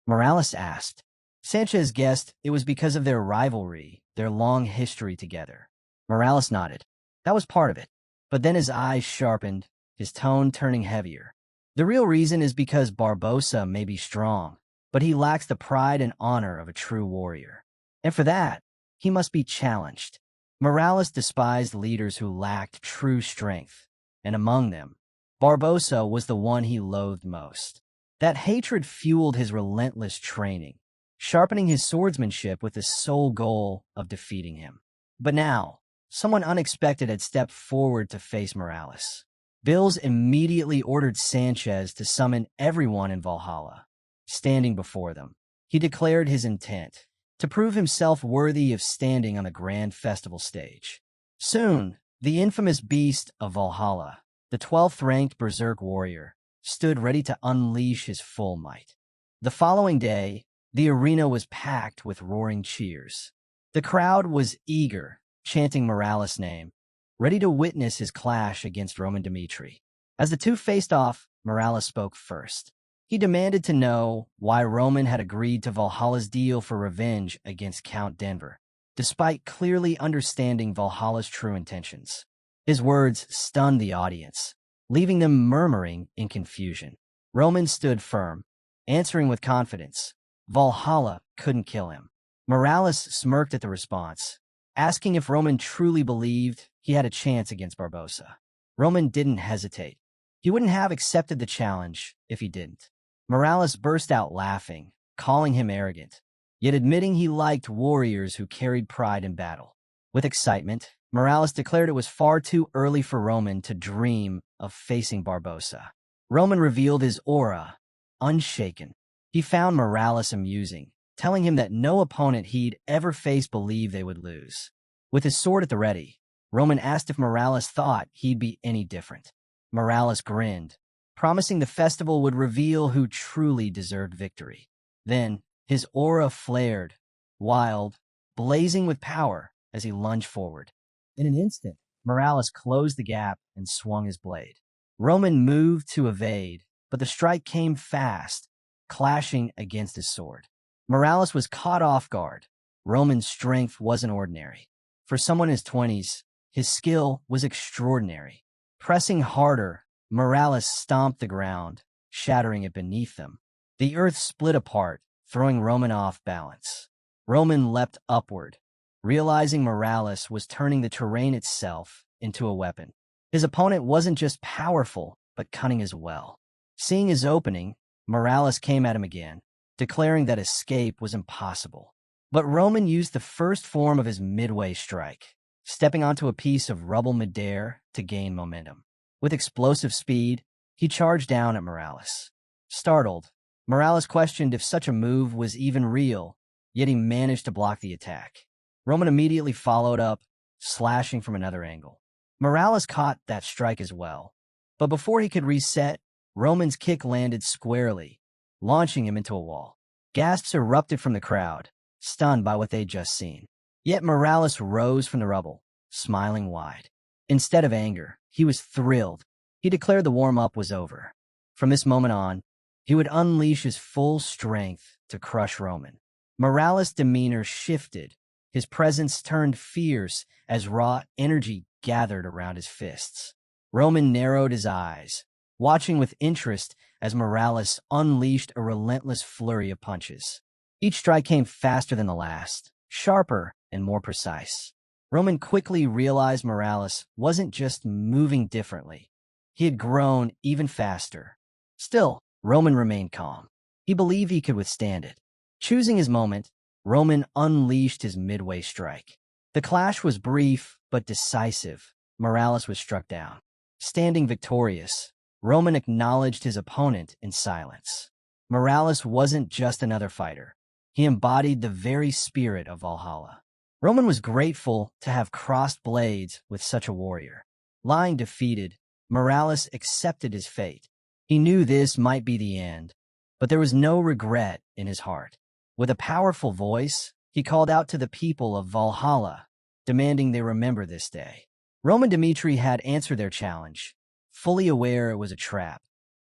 Morales asked. Sanchez guessed it was because of their rivalry, their long history together. Morales nodded. That was part of it. But then his eyes sharpened, his tone turning heavier. "The real reason is because Barbossa may be strong, but he lacks the pride and honor of a true warrior. And for that, he must be challenged." Morales despised leaders who lacked true strength, and among them, Barbossa was the one he loathed most. That hatred fueled his relentless training, sharpening his swordsmanship with the sole goal of defeating him. But now, someone unexpected had stepped forward to face Morales. Bills immediately ordered Sanchez to summon everyone in Valhalla. Standing before them, he declared his intent to prove himself worthy of standing on the grand festival stage. Soon, the infamous beast of Valhalla, the 12th ranked berserk warrior, stood ready to unleash his full might. The following day, the arena was packed with roaring cheers. The crowd was eager, chanting Morales' name, ready to witness his clash against Roman Dmitri. As the two faced off, Morales spoke first. He demanded to know why Roman had agreed to Valhalla's deal for revenge against Count Denver, despite clearly understanding Valhalla's true intentions. His words stunned the audience, leaving them murmuring in confusion. Roman stood firm, answering with confidence. Valhalla couldn't kill him. Morales smirked at the response, asking if Roman truly believed he had a chance against Barbossa. Roman didn't hesitate. He wouldn't have accepted the challenge if he didn't. Morales burst out laughing, calling him arrogant, yet admitting he liked warriors who carried pride in battle. With excitement, Morales declared it was far too early for Roman to dream of facing Barbosa. Roman revealed his aura, unshaken. He found Morales amusing, telling him that no opponent he'd ever faced believed they would lose. With his sword at the ready, Roman asked if Morales thought he'd be any different. Morales grinned, promising the festival would reveal who truly deserved victory. Then, his aura flared, wild, blazing with power as he lunged forward. In an instant, Morales closed the gap and swung his blade. Roman moved to evade, but the strike came fast, clashing against his sword. Morales was caught off guard. Roman's strength wasn't ordinary. For someone in his 20s, his skill was extraordinary. Pressing harder, Morales stomped the ground, shattering it beneath them. The earth split apart, throwing Roman off balance. Roman leapt upward, realizing Morales was turning the terrain itself into a weapon. His opponent wasn't just powerful, but cunning as well. Seeing his opening, Morales came at him again, declaring that escape was impossible. But Roman used the first form of his midway strike, stepping onto a piece of rubble midair to gain momentum. With explosive speed, he charged down at Morales. Startled, Morales questioned if such a move was even real, yet he managed to block the attack. Roman immediately followed up, slashing from another angle. Morales caught that strike as well, but before he could reset, Roman's kick landed squarely, launching him into a wall. Gasps erupted from the crowd, stunned by what they'd just seen. Yet Morales rose from the rubble, smiling wide. Instead of anger, he was thrilled. He declared the warm-up was over. From this moment on, he would unleash his full strength to crush Roman. Morales' demeanor shifted. His presence turned fierce as raw energy gathered around his fists. Roman narrowed his eyes, watching with interest as Morales unleashed a relentless flurry of punches. Each strike came faster than the last, sharper and more precise. Roman quickly realized Morales wasn't just moving differently. He had grown even faster. Still, Roman remained calm. He believed he could withstand it. Choosing his moment, Roman unleashed his midway strike. The clash was brief but decisive. Morales was struck down. Standing victorious, Roman acknowledged his opponent in silence. Morales wasn't just another fighter. He embodied the very spirit of Valhalla. Roman was grateful to have crossed blades with such a warrior. Lying defeated, Morales accepted his fate. He knew this might be the end, but there was no regret in his heart. With a powerful voice, he called out to the people of Valhalla, demanding they remember this day. Roman Dmitri had answered their challenge, fully aware it was a trap,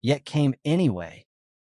yet came anyway,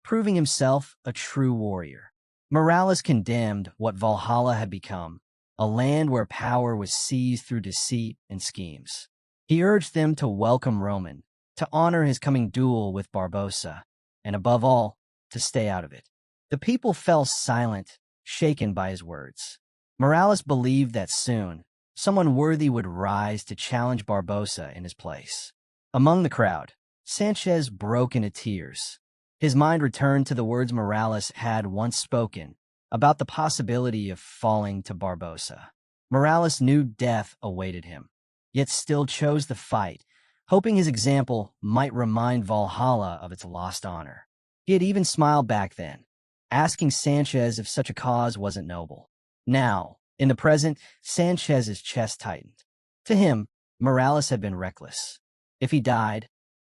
proving himself a true warrior. Morales condemned what Valhalla had become, a land where power was seized through deceit and schemes. He urged them to welcome Roman, to honor his coming duel with Barbosa, and above all, to stay out of it. The people fell silent, shaken by his words. Morales believed that soon, someone worthy would rise to challenge Barbosa in his place. Among the crowd, Sanchez broke into tears. His mind returned to the words Morales had once spoken about the possibility of falling to Barbosa. Morales knew death awaited him, yet still chose the fight, hoping his example might remind Valhalla of its lost honor. He had even smiled back then, asking Sanchez if such a cause wasn't noble. Now, in the present, Sanchez's chest tightened. To him, Morales had been reckless. If he died,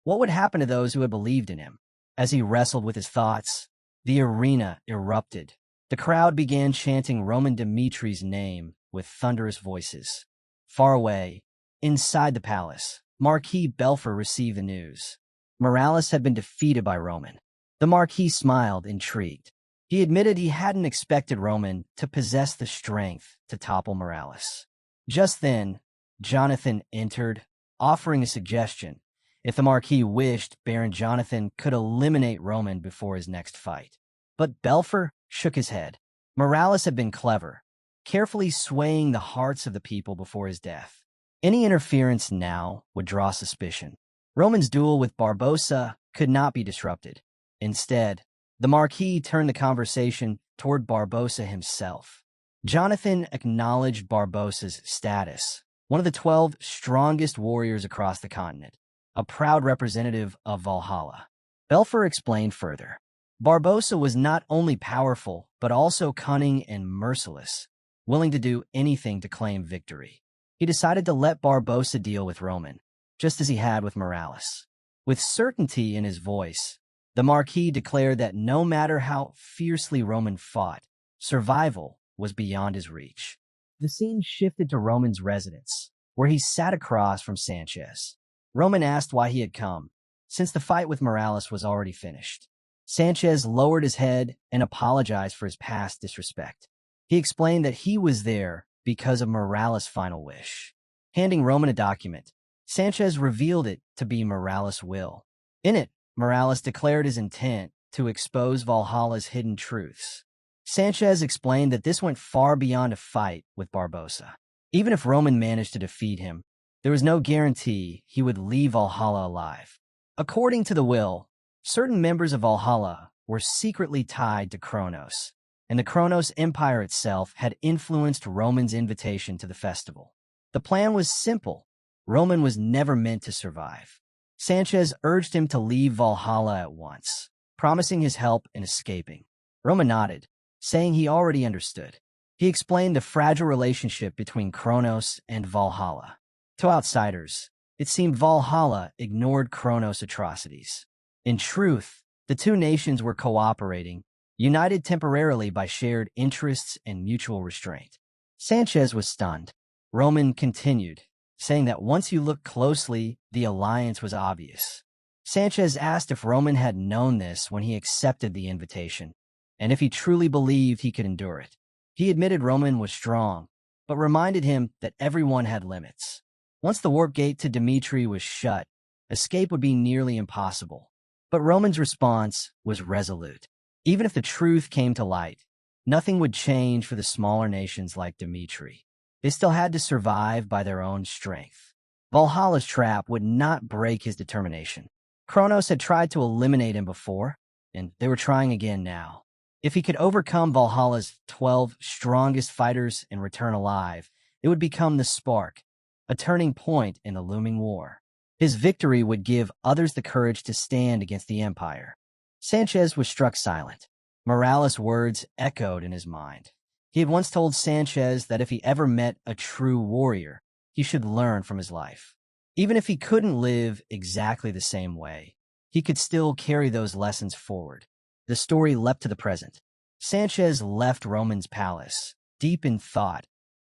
what would happen to those who had believed in him? As he wrestled with his thoughts, the arena erupted. The crowd began chanting Roman Dimitri's name with thunderous voices. Far away, inside the palace, Marquis Belfer received the news. Morales had been defeated by Roman. The Marquis smiled, intrigued. He admitted he hadn't expected Roman to possess the strength to topple Morales. Just then, Jonathan entered, offering a suggestion. If the Marquis wished, Baron Jonathan could eliminate Roman before his next fight. But Belfer shook his head. Morales had been clever, carefully swaying the hearts of the people before his death. Any interference now would draw suspicion. Roman's duel with Barbosa could not be disrupted. Instead, the Marquis turned the conversation toward Barbosa himself. Jonathan acknowledged Barbossa's status, one of the 12 strongest warriors across the continent, a proud representative of Valhalla. Belfer explained further. Barbossa was not only powerful, but also cunning and merciless, willing to do anything to claim victory. He decided to let Barbossa deal with Roman, just as he had with Morales. With certainty in his voice, the Marquis declared that no matter how fiercely Roman fought, survival was beyond his reach. The scene shifted to Roman's residence, where he sat across from Sanchez. Roman asked why he had come, since the fight with Morales was already finished. Sanchez lowered his head and apologized for his past disrespect. He explained that he was there because of Morales' final wish. Handing Roman a document, Sanchez revealed it to be Morales' will. In it, Morales declared his intent to expose Valhalla's hidden truths. Sanchez explained that this went far beyond a fight with Barbossa. Even if Roman managed to defeat him, there was no guarantee he would leave Valhalla alive. According to the will, certain members of Valhalla were secretly tied to Kronos, and the Kronos Empire itself had influenced Roman's invitation to the festival. The plan was simple. Roman was never meant to survive. Sanchez urged him to leave Valhalla at once, promising his help in escaping. Roman nodded, saying he already understood. He explained the fragile relationship between Kronos and Valhalla. To outsiders, it seemed Valhalla ignored Kronos' atrocities. In truth, the two nations were cooperating, united temporarily by shared interests and mutual restraint. Sanchez was stunned. Roman continued, saying that once you looked closely, the alliance was obvious. Sanchez asked if Roman had known this when he accepted the invitation, and if he truly believed he could endure it. He admitted Roman was strong, but reminded him that everyone had limits. Once the warp gate to Dimitri was shut, escape would be nearly impossible. But Roman's response was resolute. Even if the truth came to light, nothing would change for the smaller nations like Dimitri. They still had to survive by their own strength. Valhalla's trap would not break his determination. Kronos had tried to eliminate him before, and they were trying again now. If he could overcome Valhalla's 12 strongest fighters and return alive, it would become the spark, a turning point in the looming war. His victory would give others the courage to stand against the Empire. Sanchez was struck silent. Morales' words echoed in his mind. He had once told Sanchez that if he ever met a true warrior, he should learn from his life. Even if he couldn't live exactly the same way, he could still carry those lessons forward. The story leapt to the present. Sanchez left Roman's palace, deep in thought,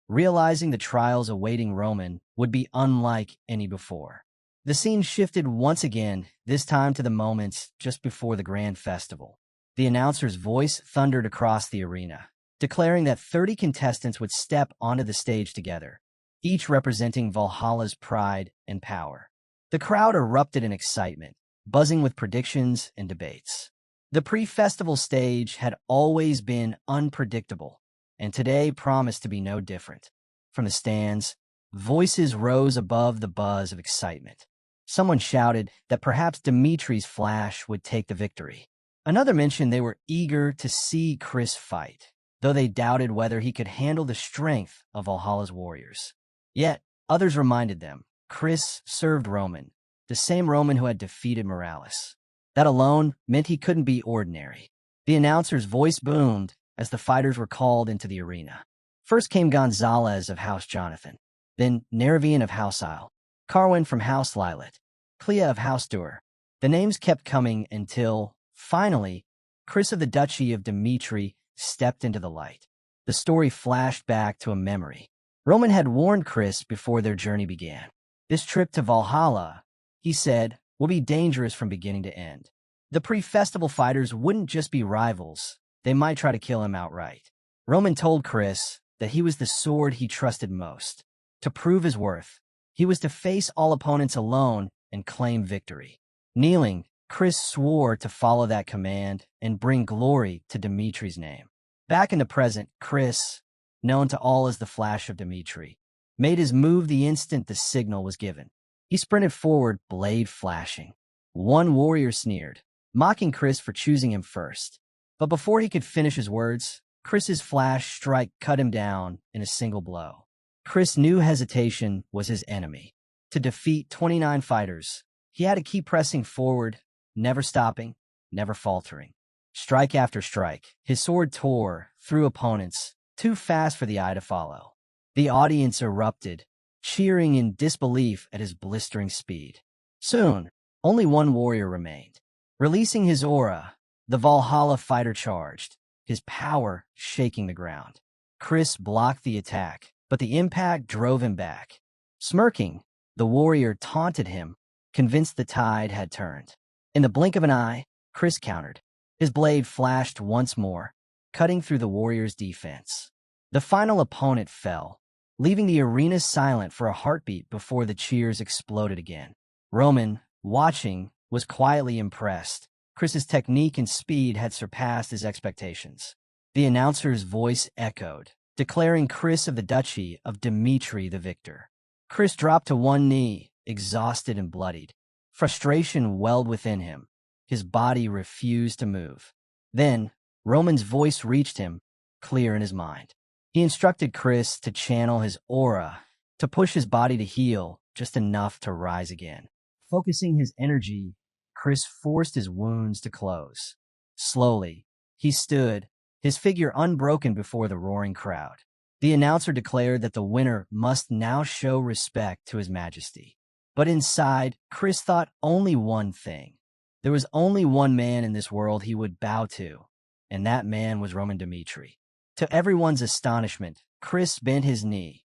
realizing the trials awaiting Roman would be unlike any before. The scene shifted once again, this time to the moments just before the grand festival. The announcer's voice thundered across the arena, declaring that 30 contestants would step onto the stage together, each representing Valhalla's pride and power. The crowd erupted in excitement, buzzing with predictions and debates. The pre-festival stage had always been unpredictable, and today promised to be no different. From the stands, voices rose above the buzz of excitement. Someone shouted that perhaps Dimitri's flash would take the victory. Another mentioned they were eager to see Chris fight, though they doubted whether he could handle the strength of Valhalla's warriors. Yet, others reminded them, Chris served Roman, the same Roman who had defeated Morales. That alone meant he couldn't be ordinary. The announcer's voice boomed as the fighters were called into the arena. First came Gonzalez of House Jonathan, then Neravian of House Isle, Carwin from House Lilat, Clea of House Dur. The names kept coming until, finally, Chris of the Duchy of Dimitri stepped into the light. The story flashed back to a memory. Roman had warned Chris before their journey began. This trip to Valhalla, he said, will be dangerous from beginning to end. The pre-festival fighters wouldn't just be rivals, they might try to kill him outright. Roman told Chris that he was the sword he trusted most. To prove his worth, he was to face all opponents alone and claim victory. Kneeling, Chris swore to follow that command and bring glory to Dimitri's name. Back in the present, Chris, known to all as the Flash of Dimitri, made his move the instant the signal was given. He sprinted forward, blade flashing. One warrior sneered, mocking Chris for choosing him first. But before he could finish his words, Chris's flash strike cut him down in a single blow. Chris knew hesitation was his enemy. To defeat 29 fighters, he had to keep pressing forward, never stopping, never faltering. Strike after strike, his sword tore through opponents, too fast for the eye to follow. The audience erupted, cheering in disbelief at his blistering speed. Soon, only one warrior remained. Releasing his aura, the Valhalla fighter charged, his power shaking the ground. Chris blocked the attack, but the impact drove him back. Smirking, the warrior taunted him, convinced the tide had turned. In the blink of an eye, Chris countered. His blade flashed once more, cutting through the warrior's defense. The final opponent fell, leaving the arena silent for a heartbeat before the cheers exploded again. Roman, watching, was quietly impressed. Chris's technique and speed had surpassed his expectations. The announcer's voice echoed, declaring Chris of the Duchy of Dmitri the victor. Chris dropped to one knee, exhausted and bloodied. Frustration welled within him. His body refused to move. Then, Roman's voice reached him, clear in his mind. He instructed Chris to channel his aura, to push his body to heal just enough to rise again. Focusing his energy, Chris forced his wounds to close. Slowly, he stood, his figure unbroken before the roaring crowd. The announcer declared that the winner must now show respect to his majesty. But inside, Chris thought only one thing. There was only one man in this world he would bow to, and that man was Roman Dmitri. To everyone's astonishment, Chris bent his knee,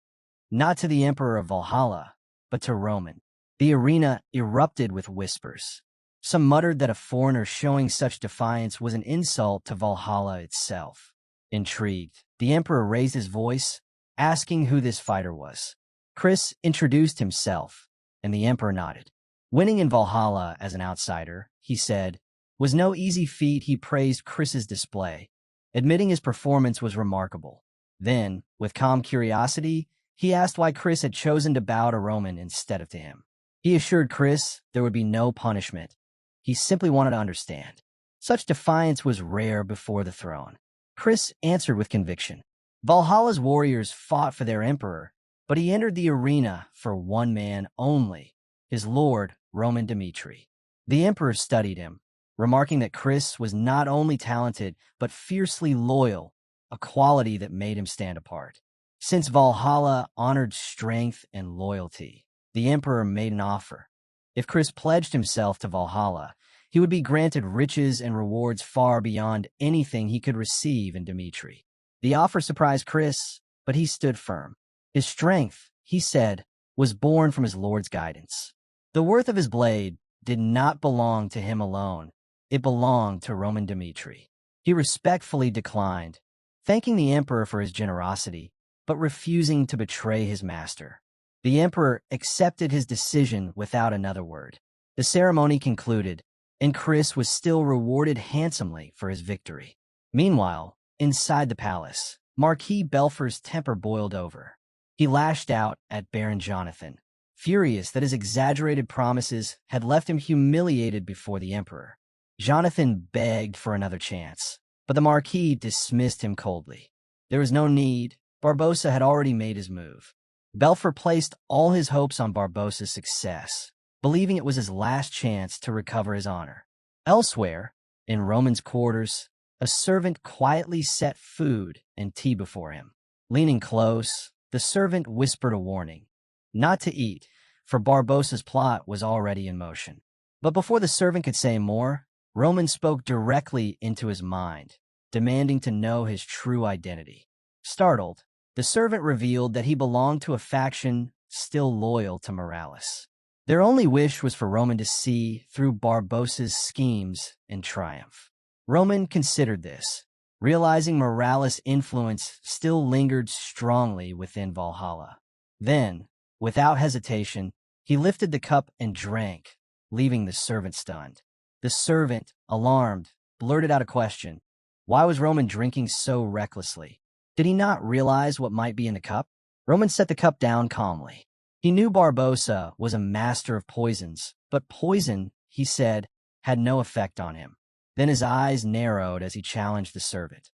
not to the Emperor of Valhalla, but to Roman. The arena erupted with whispers. Some muttered that a foreigner showing such defiance was an insult to Valhalla itself. Intrigued, the Emperor raised his voice, asking who this fighter was. Chris introduced himself, and the Emperor nodded. Winning in Valhalla as an outsider, he said, was no easy feat. He praised Chris's display, admitting his performance was remarkable. Then, with calm curiosity, he asked why Chris had chosen to bow to Roman instead of to him. He assured Chris there would be no punishment. He simply wanted to understand. Such defiance was rare before the throne. Chris answered with conviction. Valhalla's warriors fought for their emperor, but he entered the arena for one man only, his lord, Roman Dmitri. The emperor studied him, remarking that Chris was not only talented, but fiercely loyal, a quality that made him stand apart. Since Valhalla honored strength and loyalty, the emperor made an offer. If Chris pledged himself to Valhalla, he would be granted riches and rewards far beyond anything he could receive in Dmitri. The offer surprised Chris, but he stood firm. His strength, he said, was born from his lord's guidance. The worth of his blade did not belong to him alone. It belonged to Roman Dmitri. He respectfully declined, thanking the emperor for his generosity, but refusing to betray his master. The emperor accepted his decision without another word. The ceremony concluded, and Chris was still rewarded handsomely for his victory. Meanwhile, inside the palace, Marquis Belfer's temper boiled over. He lashed out at Baron Jonathan, furious that his exaggerated promises had left him humiliated before the emperor. Jonathan begged for another chance, but the Marquis dismissed him coldly. There was no need. Barbossa had already made his move. Belfer placed all his hopes on Barbossa's success, believing it was his last chance to recover his honor. Elsewhere, in Roman's quarters, a servant quietly set food and tea before him. Leaning close, the servant whispered a warning, not to eat, for Barbossa's plot was already in motion. But before the servant could say more, Roman spoke directly into his mind, demanding to know his true identity. Startled, the servant revealed that he belonged to a faction still loyal to Morales. Their only wish was for Roman to see through Barbossa's schemes and triumph. Roman considered this, realizing Morales' influence still lingered strongly within Valhalla. Then, without hesitation, he lifted the cup and drank, leaving the servant stunned. The servant, alarmed, blurted out a question. Why was Roman drinking so recklessly? Did he not realize what might be in the cup? Roman set the cup down calmly. He knew Barbossa was a master of poisons, but poison, he said, had no effect on him. Then his eyes narrowed as he challenged the servant.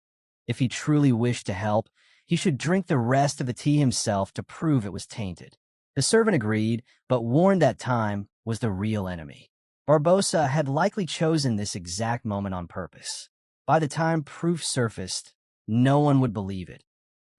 If he truly wished to help, he should drink the rest of the tea himself to prove it was tainted. The servant agreed, but warned that time was the real enemy. Barbossa had likely chosen this exact moment on purpose. By the time proof surfaced, no one would believe it,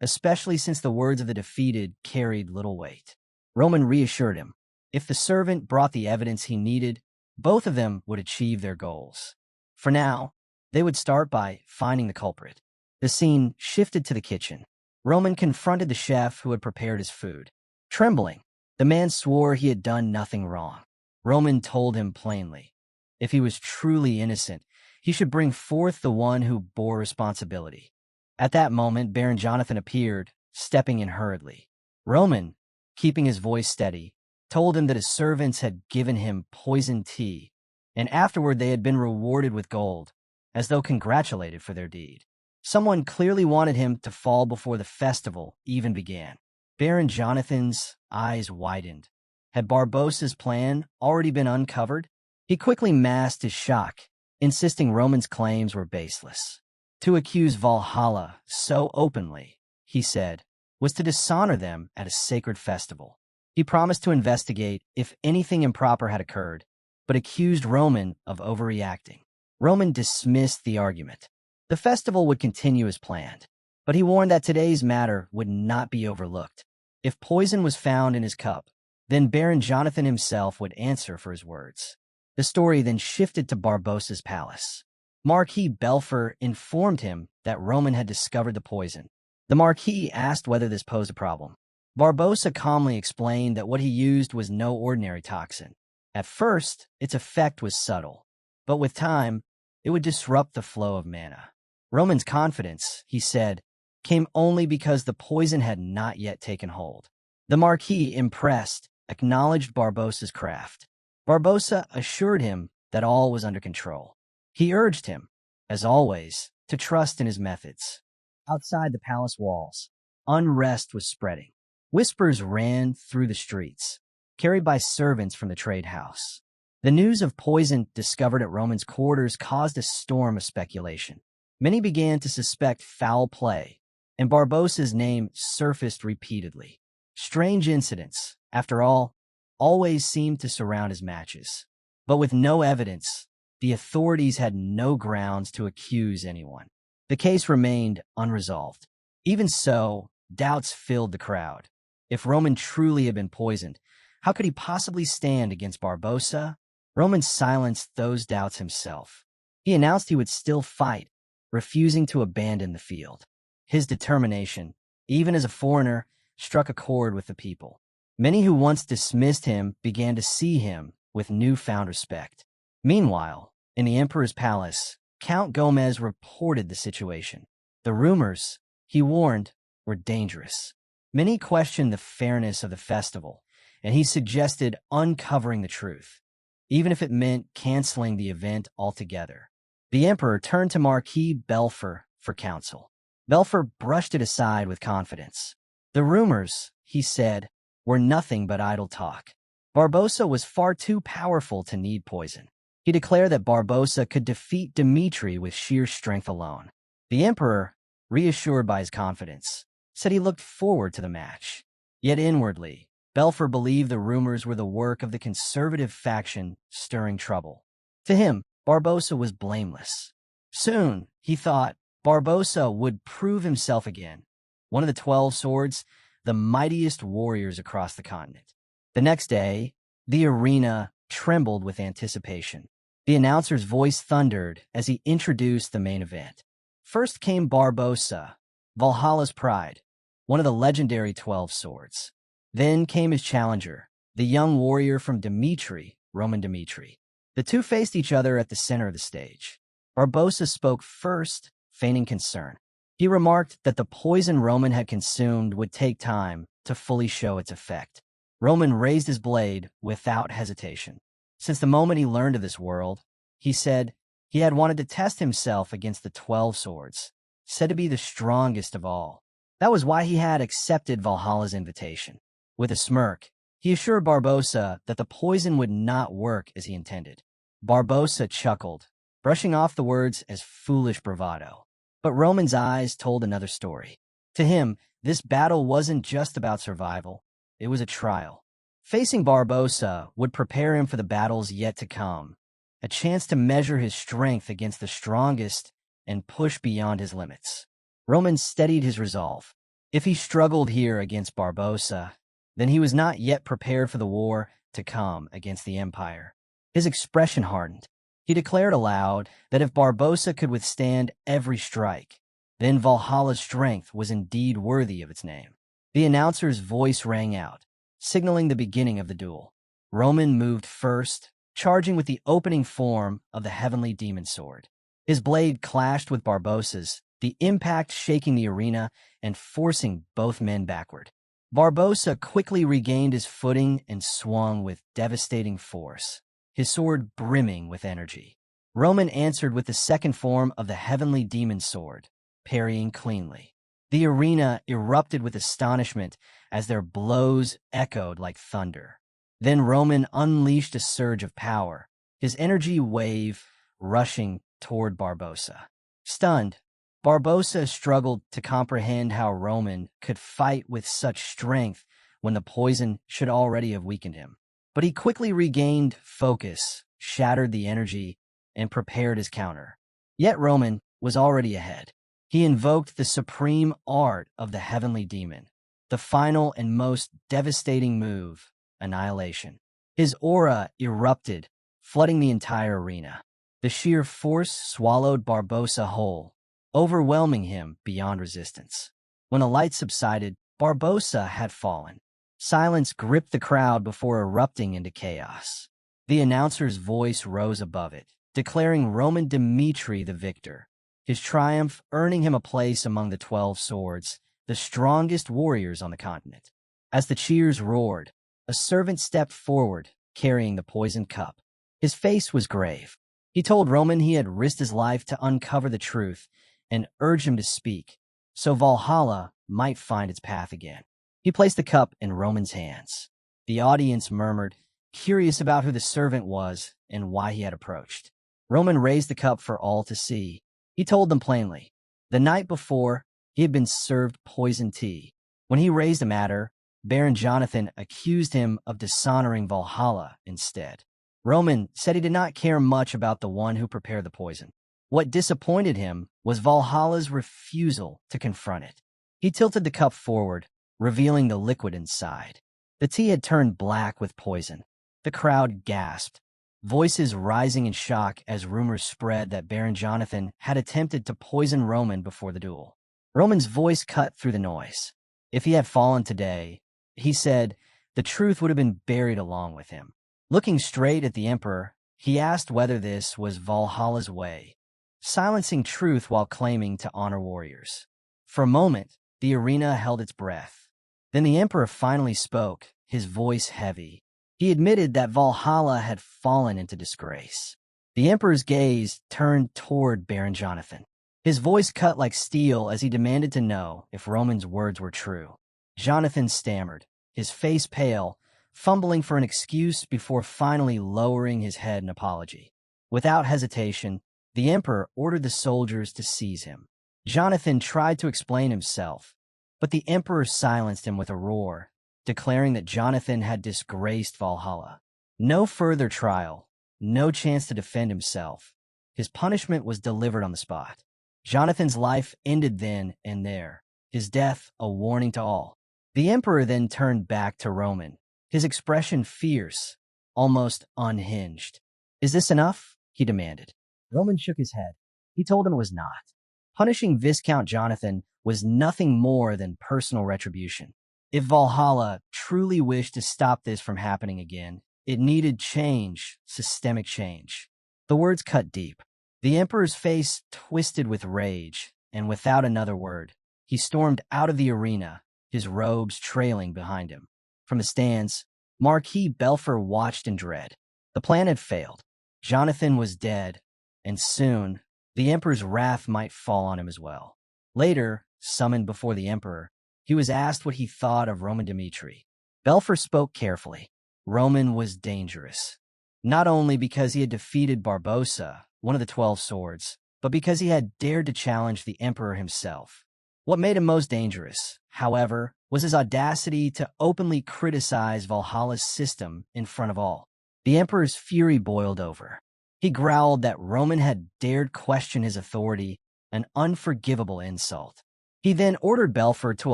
especially since the words of the defeated carried little weight. Roman reassured him. If the servant brought the evidence he needed, both of them would achieve their goals. For now, they would start by finding the culprit. The scene shifted to the kitchen. Roman confronted the chef who had prepared his food. Trembling, the man swore he had done nothing wrong. Roman told him plainly, if he was truly innocent, he should bring forth the one who bore responsibility. At that moment, Baron Jonathan appeared, stepping in hurriedly. Roman, keeping his voice steady, told him that his servants had given him poisoned tea, and afterward they had been rewarded with gold, as though congratulated for their deed. Someone clearly wanted him to fall before the festival even began. Baron Jonathan's eyes widened. Had Barbossa's plan already been uncovered? He quickly masked his shock, insisting Roman's claims were baseless. To accuse Valhalla so openly, he said, was to dishonor them at a sacred festival. He promised to investigate if anything improper had occurred, but accused Roman of overreacting. Roman dismissed the argument. The festival would continue as planned, but he warned that today's matter would not be overlooked. If poison was found in his cup, then Baron Jonathan himself would answer for his words. The story then shifted to Barbossa's palace. Marquis Belfer informed him that Roman had discovered the poison. The Marquis asked whether this posed a problem. Barbossa calmly explained that what he used was no ordinary toxin. At first, its effect was subtle, but with time, it would disrupt the flow of mana. Roman's confidence, he said, came only because the poison had not yet taken hold. The Marquis, impressed, acknowledged Barbossa's craft. Barbossa assured him that all was under control. He urged him, as always, to trust in his methods. Outside the palace walls, unrest was spreading. Whispers ran through the streets, carried by servants from the trade house. The news of poison discovered at Roman's quarters caused a storm of speculation. Many began to suspect foul play, and Barbossa's name surfaced repeatedly. Strange incidents, after all, always seemed to surround his matches. But with no evidence, the authorities had no grounds to accuse anyone. The case remained unresolved. Even so, doubts filled the crowd. If Roman truly had been poisoned, how could he possibly stand against Barbossa? Roman silenced those doubts himself. He announced he would still fight, refusing to abandon the field. His determination, even as a foreigner, struck a chord with the people. Many who once dismissed him began to see him with newfound respect. Meanwhile, in the emperor's palace, Count Gomez reported the situation. The rumors, he warned, were dangerous. Many questioned the fairness of the festival, and he suggested uncovering the truth, even if it meant canceling the event altogether. The emperor turned to Marquis Belfer for counsel. Belfer brushed it aside with confidence. The rumors, he said, were nothing but idle talk. Barbossa was far too powerful to need poison. He declared that Barbossa could defeat Dmitri with sheer strength alone. The emperor, reassured by his confidence, said he looked forward to the match. Yet inwardly, Belfer believed the rumors were the work of the conservative faction stirring trouble. To him, Barbossa was blameless. Soon, he thought, Barbossa would prove himself again, one of the 12 swords, the mightiest warriors across the continent. The next day, the arena trembled with anticipation. The announcer's voice thundered as he introduced the main event. First came Barbossa, Valhalla's pride, one of the legendary 12 swords. Then came his challenger, the young warrior from Dmitri, Roman Dmitri. The two faced each other at the center of the stage. Barbossa spoke first, feigning concern. He remarked that the poison Roman had consumed would take time to fully show its effect. Roman raised his blade without hesitation. Since the moment he learned of this world, he said he had wanted to test himself against the 12 swords, said to be the strongest of all. That was why he had accepted Valhalla's invitation. With a smirk, he assured Barbossa that the poison would not work as he intended. Barbossa chuckled, brushing off the words as foolish bravado. But Roman's eyes told another story. To him, this battle wasn't just about survival, it was a trial. Facing Barbossa would prepare him for the battles yet to come, a chance to measure his strength against the strongest and push beyond his limits. Roman steadied his resolve. If he struggled here against Barbossa, then he was not yet prepared for the war to come against the Empire. His expression hardened. He declared aloud that if Barbossa could withstand every strike, then Valhalla's strength was indeed worthy of its name. The announcer's voice rang out, signaling the beginning of the duel. Roman moved first, charging with the opening form of the heavenly demon sword. His blade clashed with Barbossa's, the impact shaking the arena and forcing both men backward. Barbossa quickly regained his footing and swung with devastating force, his sword brimming with energy. Roman answered with the second form of the heavenly demon sword, parrying cleanly. The arena erupted with astonishment as their blows echoed like thunder. Then Roman unleashed a surge of power, his energy wave rushing toward Barbossa. Stunned, Barbossa struggled to comprehend how Roman could fight with such strength when the poison should already have weakened him. But he quickly regained focus, shattered the energy, and prepared his counter. Yet Roman was already ahead. He invoked the supreme art of the heavenly demon, the final and most devastating move, annihilation. His aura erupted, flooding the entire arena. The sheer force swallowed Barbossa whole, overwhelming him beyond resistance. When the light subsided, Barbossa had fallen. Silence gripped the crowd before erupting into chaos. The announcer's voice rose above it, declaring Roman Dmitri the victor, his triumph earning him a place among the 12 swords, the strongest warriors on the continent. As the cheers roared, a servant stepped forward, carrying the poisoned cup. His face was grave. He told Roman he had risked his life to uncover the truth and urged him to speak, so Valhalla might find its path again. He placed the cup in Roman's hands. The audience murmured, curious about who the servant was and why he had approached. Roman raised the cup for all to see. He told them plainly. The night before, he had been served poisoned tea. When he raised the matter, Baron Jonathan accused him of dishonoring Valhalla instead. Roman said he did not care much about the one who prepared the poison. What disappointed him was Valhalla's refusal to confront it. He tilted the cup forward, revealing the liquid inside. The tea had turned black with poison. The crowd gasped, voices rising in shock as rumors spread that Baron Jonathan had attempted to poison Roman before the duel. Roman's voice cut through the noise. If he had fallen today, he said, the truth would have been buried along with him. Looking straight at the emperor, he asked whether this was Valhalla's way, silencing truth while claiming to honor warriors. For a moment, the arena held its breath. Then the emperor finally spoke, his voice heavy. He admitted that Valhalla had fallen into disgrace. The emperor's gaze turned toward Baron Jonathan. His voice cut like steel as he demanded to know if Roman's words were true. Jonathan stammered, his face pale, fumbling for an excuse before finally lowering his head in apology. Without hesitation, the emperor ordered the soldiers to seize him. Jonathan tried to explain himself, but the emperor silenced him with a roar, declaring that Jonathan had disgraced Valhalla. No further trial, no chance to defend himself. His punishment was delivered on the spot. Jonathan's life ended then and there, his death a warning to all. The emperor then turned back to Roman, his expression fierce, almost unhinged. Is this enough? He demanded. Roman shook his head. He told him it was not. Punishing Viscount Jonathan was nothing more than personal retribution. If Valhalla truly wished to stop this from happening again, it needed change, systemic change. The words cut deep. The emperor's face twisted with rage, and without another word, he stormed out of the arena, his robes trailing behind him. From the stands, Marquis Belfer watched in dread. The plan had failed. Jonathan was dead, and soon, the emperor's wrath might fall on him as well. Later, summoned before the emperor, he was asked what he thought of Roman Dmitri. Belfer spoke carefully. Roman was dangerous, not only because he had defeated Barbossa, one of the 12 swords, but because he had dared to challenge the emperor himself. What made him most dangerous, however, was his audacity to openly criticize Valhalla's system in front of all. The emperor's fury boiled over. He growled that Roman had dared question his authority, an unforgivable insult. He then ordered Belfer to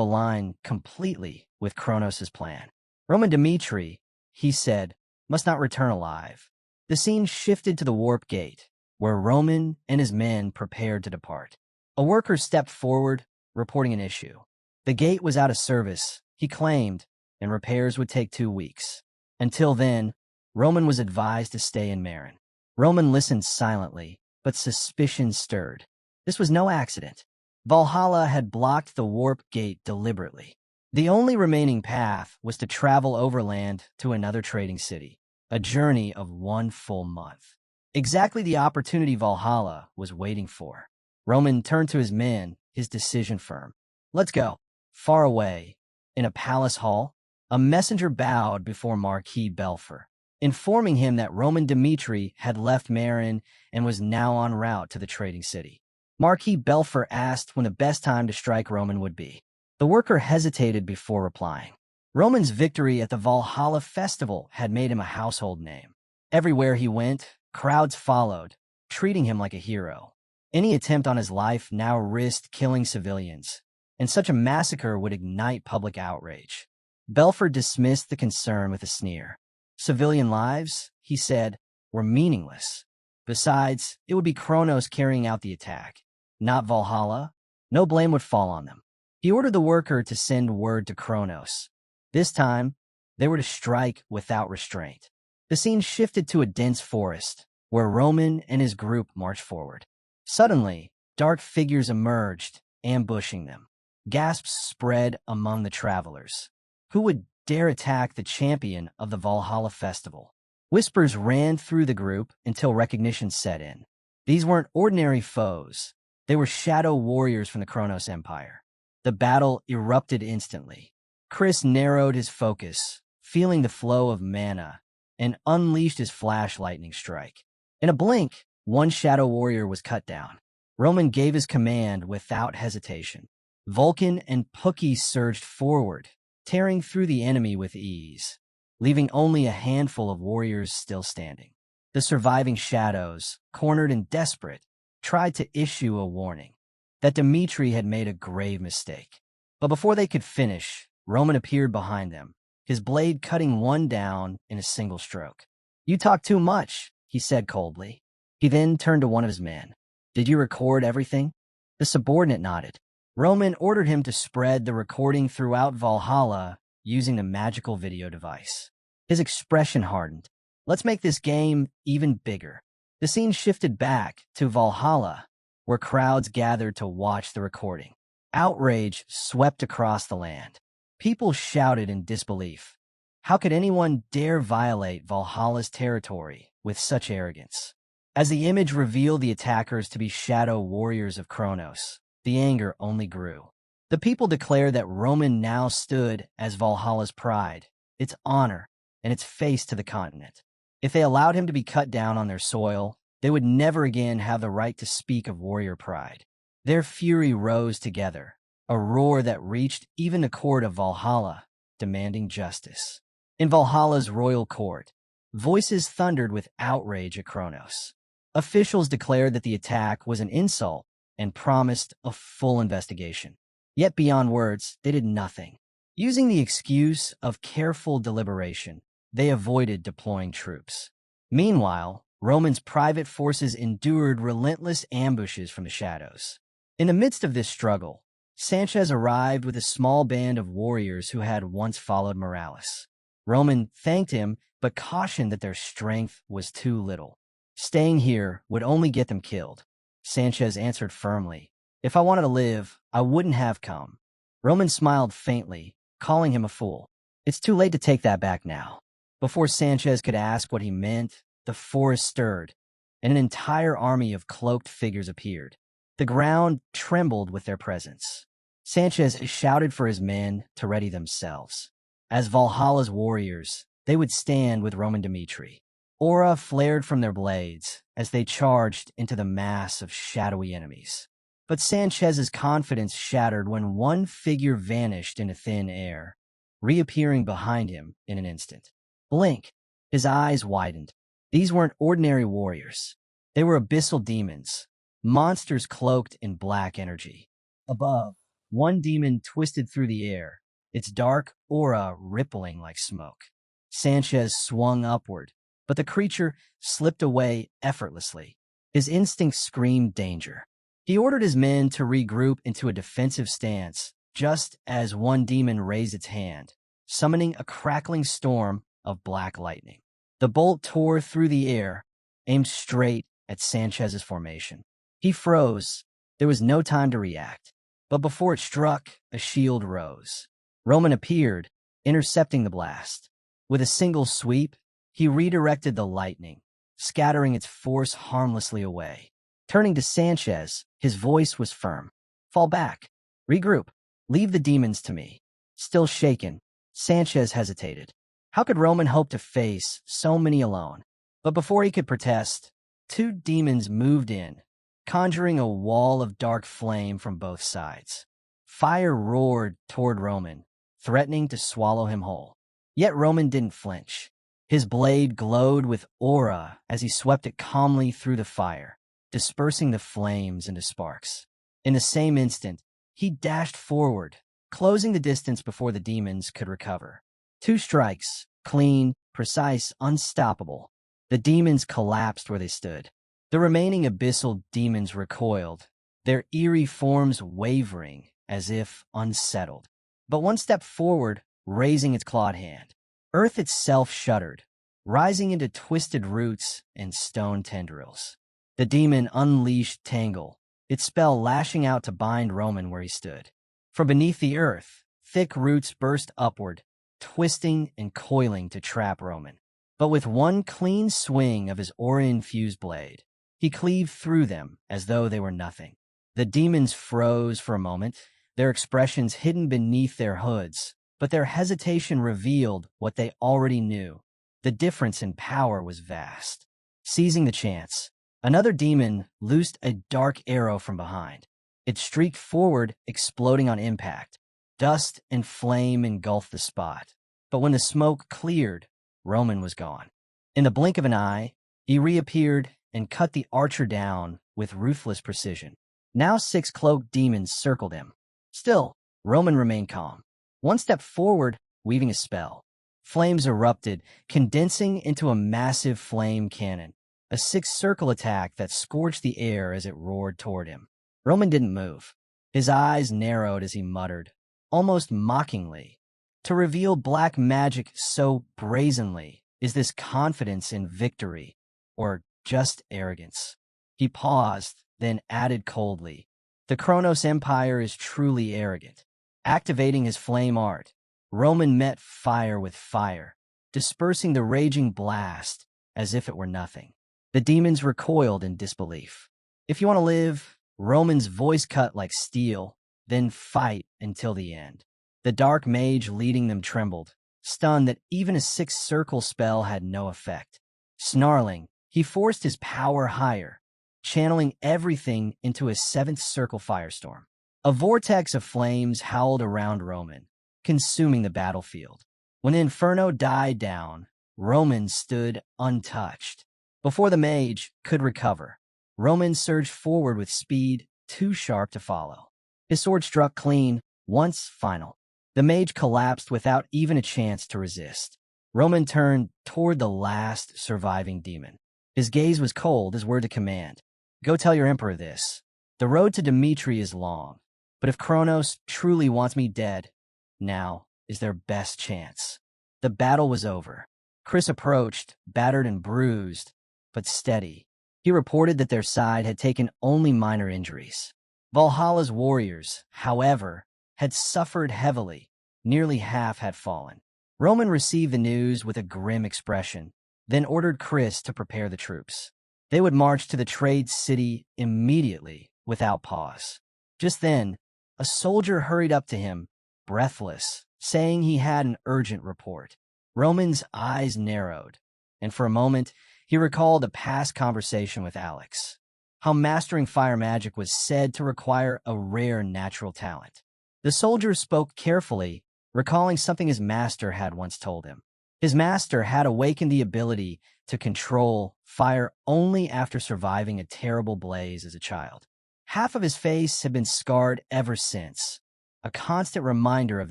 align completely with Kronos' plan. Roman Dmitri, he said, must not return alive. The scene shifted to the warp gate, where Roman and his men prepared to depart. A worker stepped forward, reporting an issue. The gate was out of service, he claimed, and repairs would take 2 weeks. Until then, Roman was advised to stay in Marin. Roman listened silently, but suspicion stirred. This was no accident. Valhalla had blocked the warp gate deliberately. The only remaining path was to travel overland to another trading city, a journey of 1 full month. Exactly the opportunity Valhalla was waiting for. Roman turned to his men, his decision firm. Let's go. Far away, in a palace hall, a messenger bowed before Marquis Belfer, informing him that Roman Dmitri had left Marin and was now en route to the trading city. Marquis Belfer asked when the best time to strike Roman would be. The worker hesitated before replying. Roman's victory at the Valhalla festival had made him a household name. Everywhere he went, crowds followed, treating him like a hero. Any attempt on his life now risked killing civilians, and such a massacre would ignite public outrage. Belfer dismissed the concern with a sneer. Civilian lives, he said, were meaningless. Besides, it would be Kronos carrying out the attack, not Valhalla. No blame would fall on them. He ordered the worker to send word to Kronos. This time, they were to strike without restraint. The scene shifted to a dense forest, where Roman and his group marched forward. Suddenly, dark figures emerged, ambushing them. Gasps spread among the travelers. Who would dare attack the champion of the Valhalla festival? Whispers ran through the group until recognition set in. These weren't ordinary foes. They were shadow warriors from the Kronos Empire. The battle erupted instantly. Chris narrowed his focus, feeling the flow of mana, and unleashed his flash lightning strike. In a blink, one shadow warrior was cut down. Roman gave his command without hesitation. Vulcan and Pookie surged forward, tearing through the enemy with ease, leaving only a handful of warriors still standing. The surviving shadows, cornered and desperate, tried to issue a warning that Dmitri had made a grave mistake. But before they could finish, Roman appeared behind them, his blade cutting one down in a single stroke. "You talk too much," he said coldly. He then turned to one of his men. "Did you record everything?" The subordinate nodded. Roman ordered him to spread the recording throughout Valhalla using the magical video device. His expression hardened. "Let's make this game even bigger." The scene shifted back to Valhalla, where crowds gathered to watch the recording. Outrage swept across the land. People shouted in disbelief. How could anyone dare violate Valhalla's territory with such arrogance? As the image revealed the attackers to be shadow warriors of Kronos, the anger only grew. The people declared that Roman now stood as Valhalla's pride, its honor, and its face to the continent. If they allowed him to be cut down on their soil, they would never again have the right to speak of warrior pride. Their fury rose together, a roar that reached even the court of Valhalla, demanding justice. In Valhalla's royal court, voices thundered with outrage at Kronos. Officials declared that the attack was an insult and promised a full investigation. Yet beyond words, they did nothing. Using the excuse of careful deliberation, they avoided deploying troops. Meanwhile, Roman's private forces endured relentless ambushes from the shadows. In the midst of this struggle, Sanchez arrived with a small band of warriors who had once followed Morales. Roman thanked him, but cautioned that their strength was too little. Staying here would only get them killed. Sanchez answered firmly, "If I wanted to live, I wouldn't have come." Roman smiled faintly, calling him a fool. "It's too late to take that back now." Before Sanchez could ask what he meant, the forest stirred, and an entire army of cloaked figures appeared. The ground trembled with their presence. Sanchez shouted for his men to ready themselves. As Valhalla's warriors, they would stand with Roman Dmitri. Aura flared from their blades as they charged into the mass of shadowy enemies. But Sanchez's confidence shattered when one figure vanished into thin air, reappearing behind him in an instant. Blink! His eyes widened. These weren't ordinary warriors. They were abyssal demons, monsters cloaked in black energy. Above, one demon twisted through the air, its dark aura rippling like smoke. Sanchez swung upward, but the creature slipped away effortlessly. His instincts screamed danger. He ordered his men to regroup into a defensive stance, just as one demon raised its hand, summoning a crackling storm of black lightning. The bolt tore through the air, aimed straight at Sanchez's formation. He froze. There was no time to react. But before it struck, a shield rose. Roman appeared, intercepting the blast. With a single sweep, he redirected the lightning, scattering its force harmlessly away. Turning to Sanchez, his voice was firm. Fall back. Regroup. Leave the demons to me. Still shaken, Sanchez hesitated. How could Roman hope to face so many alone? But before he could protest, two demons moved in, conjuring a wall of dark flame from both sides. Fire roared toward Roman, threatening to swallow him whole. Yet Roman didn't flinch. His blade glowed with aura as he swept it calmly through the fire, dispersing the flames into sparks. In the same instant, he dashed forward, closing the distance before the demons could recover. 2 strikes, clean, precise, unstoppable. The demons collapsed where they stood. The remaining abyssal demons recoiled, their eerie forms wavering as if unsettled. But one stepped forward, raising its clawed hand. Earth itself shuddered, rising into twisted roots and stone tendrils. The demon unleashed Tangle, its spell lashing out to bind Roman where he stood. From beneath the earth, thick roots burst upward, twisting and coiling to trap Roman. But with one clean swing of his aura-infused blade, he cleaved through them as though they were nothing. The demons froze for a moment, their expressions hidden beneath their hoods, but their hesitation revealed what they already knew. The difference in power was vast. Seizing the chance, another demon loosed a dark arrow from behind. It streaked forward, exploding on impact. Dust and flame engulfed the spot. But when the smoke cleared, Roman was gone. In the blink of an eye, he reappeared and cut the archer down with ruthless precision. Now 6 cloaked demons circled him. Still, Roman remained calm. One step forward, weaving a spell. Flames erupted, condensing into a massive flame cannon, a 6-circle attack that scorched the air as it roared toward him. Roman didn't move. His eyes narrowed as he muttered, almost mockingly, "To reveal black magic so brazenly, is this confidence in victory, or just arrogance?" He paused, then added coldly, "The Kronos Empire is truly arrogant." Activating his flame art, Roman met fire with fire, dispersing the raging blast as if it were nothing. The demons recoiled in disbelief. "If you want to live," Roman's voice cut like steel, "then fight until the end." The dark mage leading them trembled, stunned that even a 6-circle spell had no effect. Snarling, he forced his power higher, channeling everything into a 7th-circle firestorm. A vortex of flames howled around Roman, consuming the battlefield. When the inferno died down, Roman stood untouched. Before the mage could recover, Roman surged forward with speed too sharp to follow. His sword struck clean, once final. The mage collapsed without even a chance to resist. Roman turned toward the last surviving demon. His gaze was cold, his word to command. "Go tell your emperor this. The road to Dimitri is long, but if Kronos truly wants me dead, now is their best chance." The battle was over. Chris approached, battered and bruised, but steady. He reported that their side had taken only minor injuries. Valhalla's warriors, however, had suffered heavily. Nearly half had fallen. Roman received the news with a grim expression, then ordered Chris to prepare the troops. They would march to the trade city immediately, without pause. Just then, a soldier hurried up to him, breathless, saying he had an urgent report. Roman's eyes narrowed, and for a moment, He recalled a past conversation with Alex, how mastering fire magic was said to require a rare natural talent. The soldier spoke carefully, recalling something his master had once told him. His master had awakened the ability to control fire only after surviving a terrible blaze as a child. Half of his face had been scarred ever since, a constant reminder of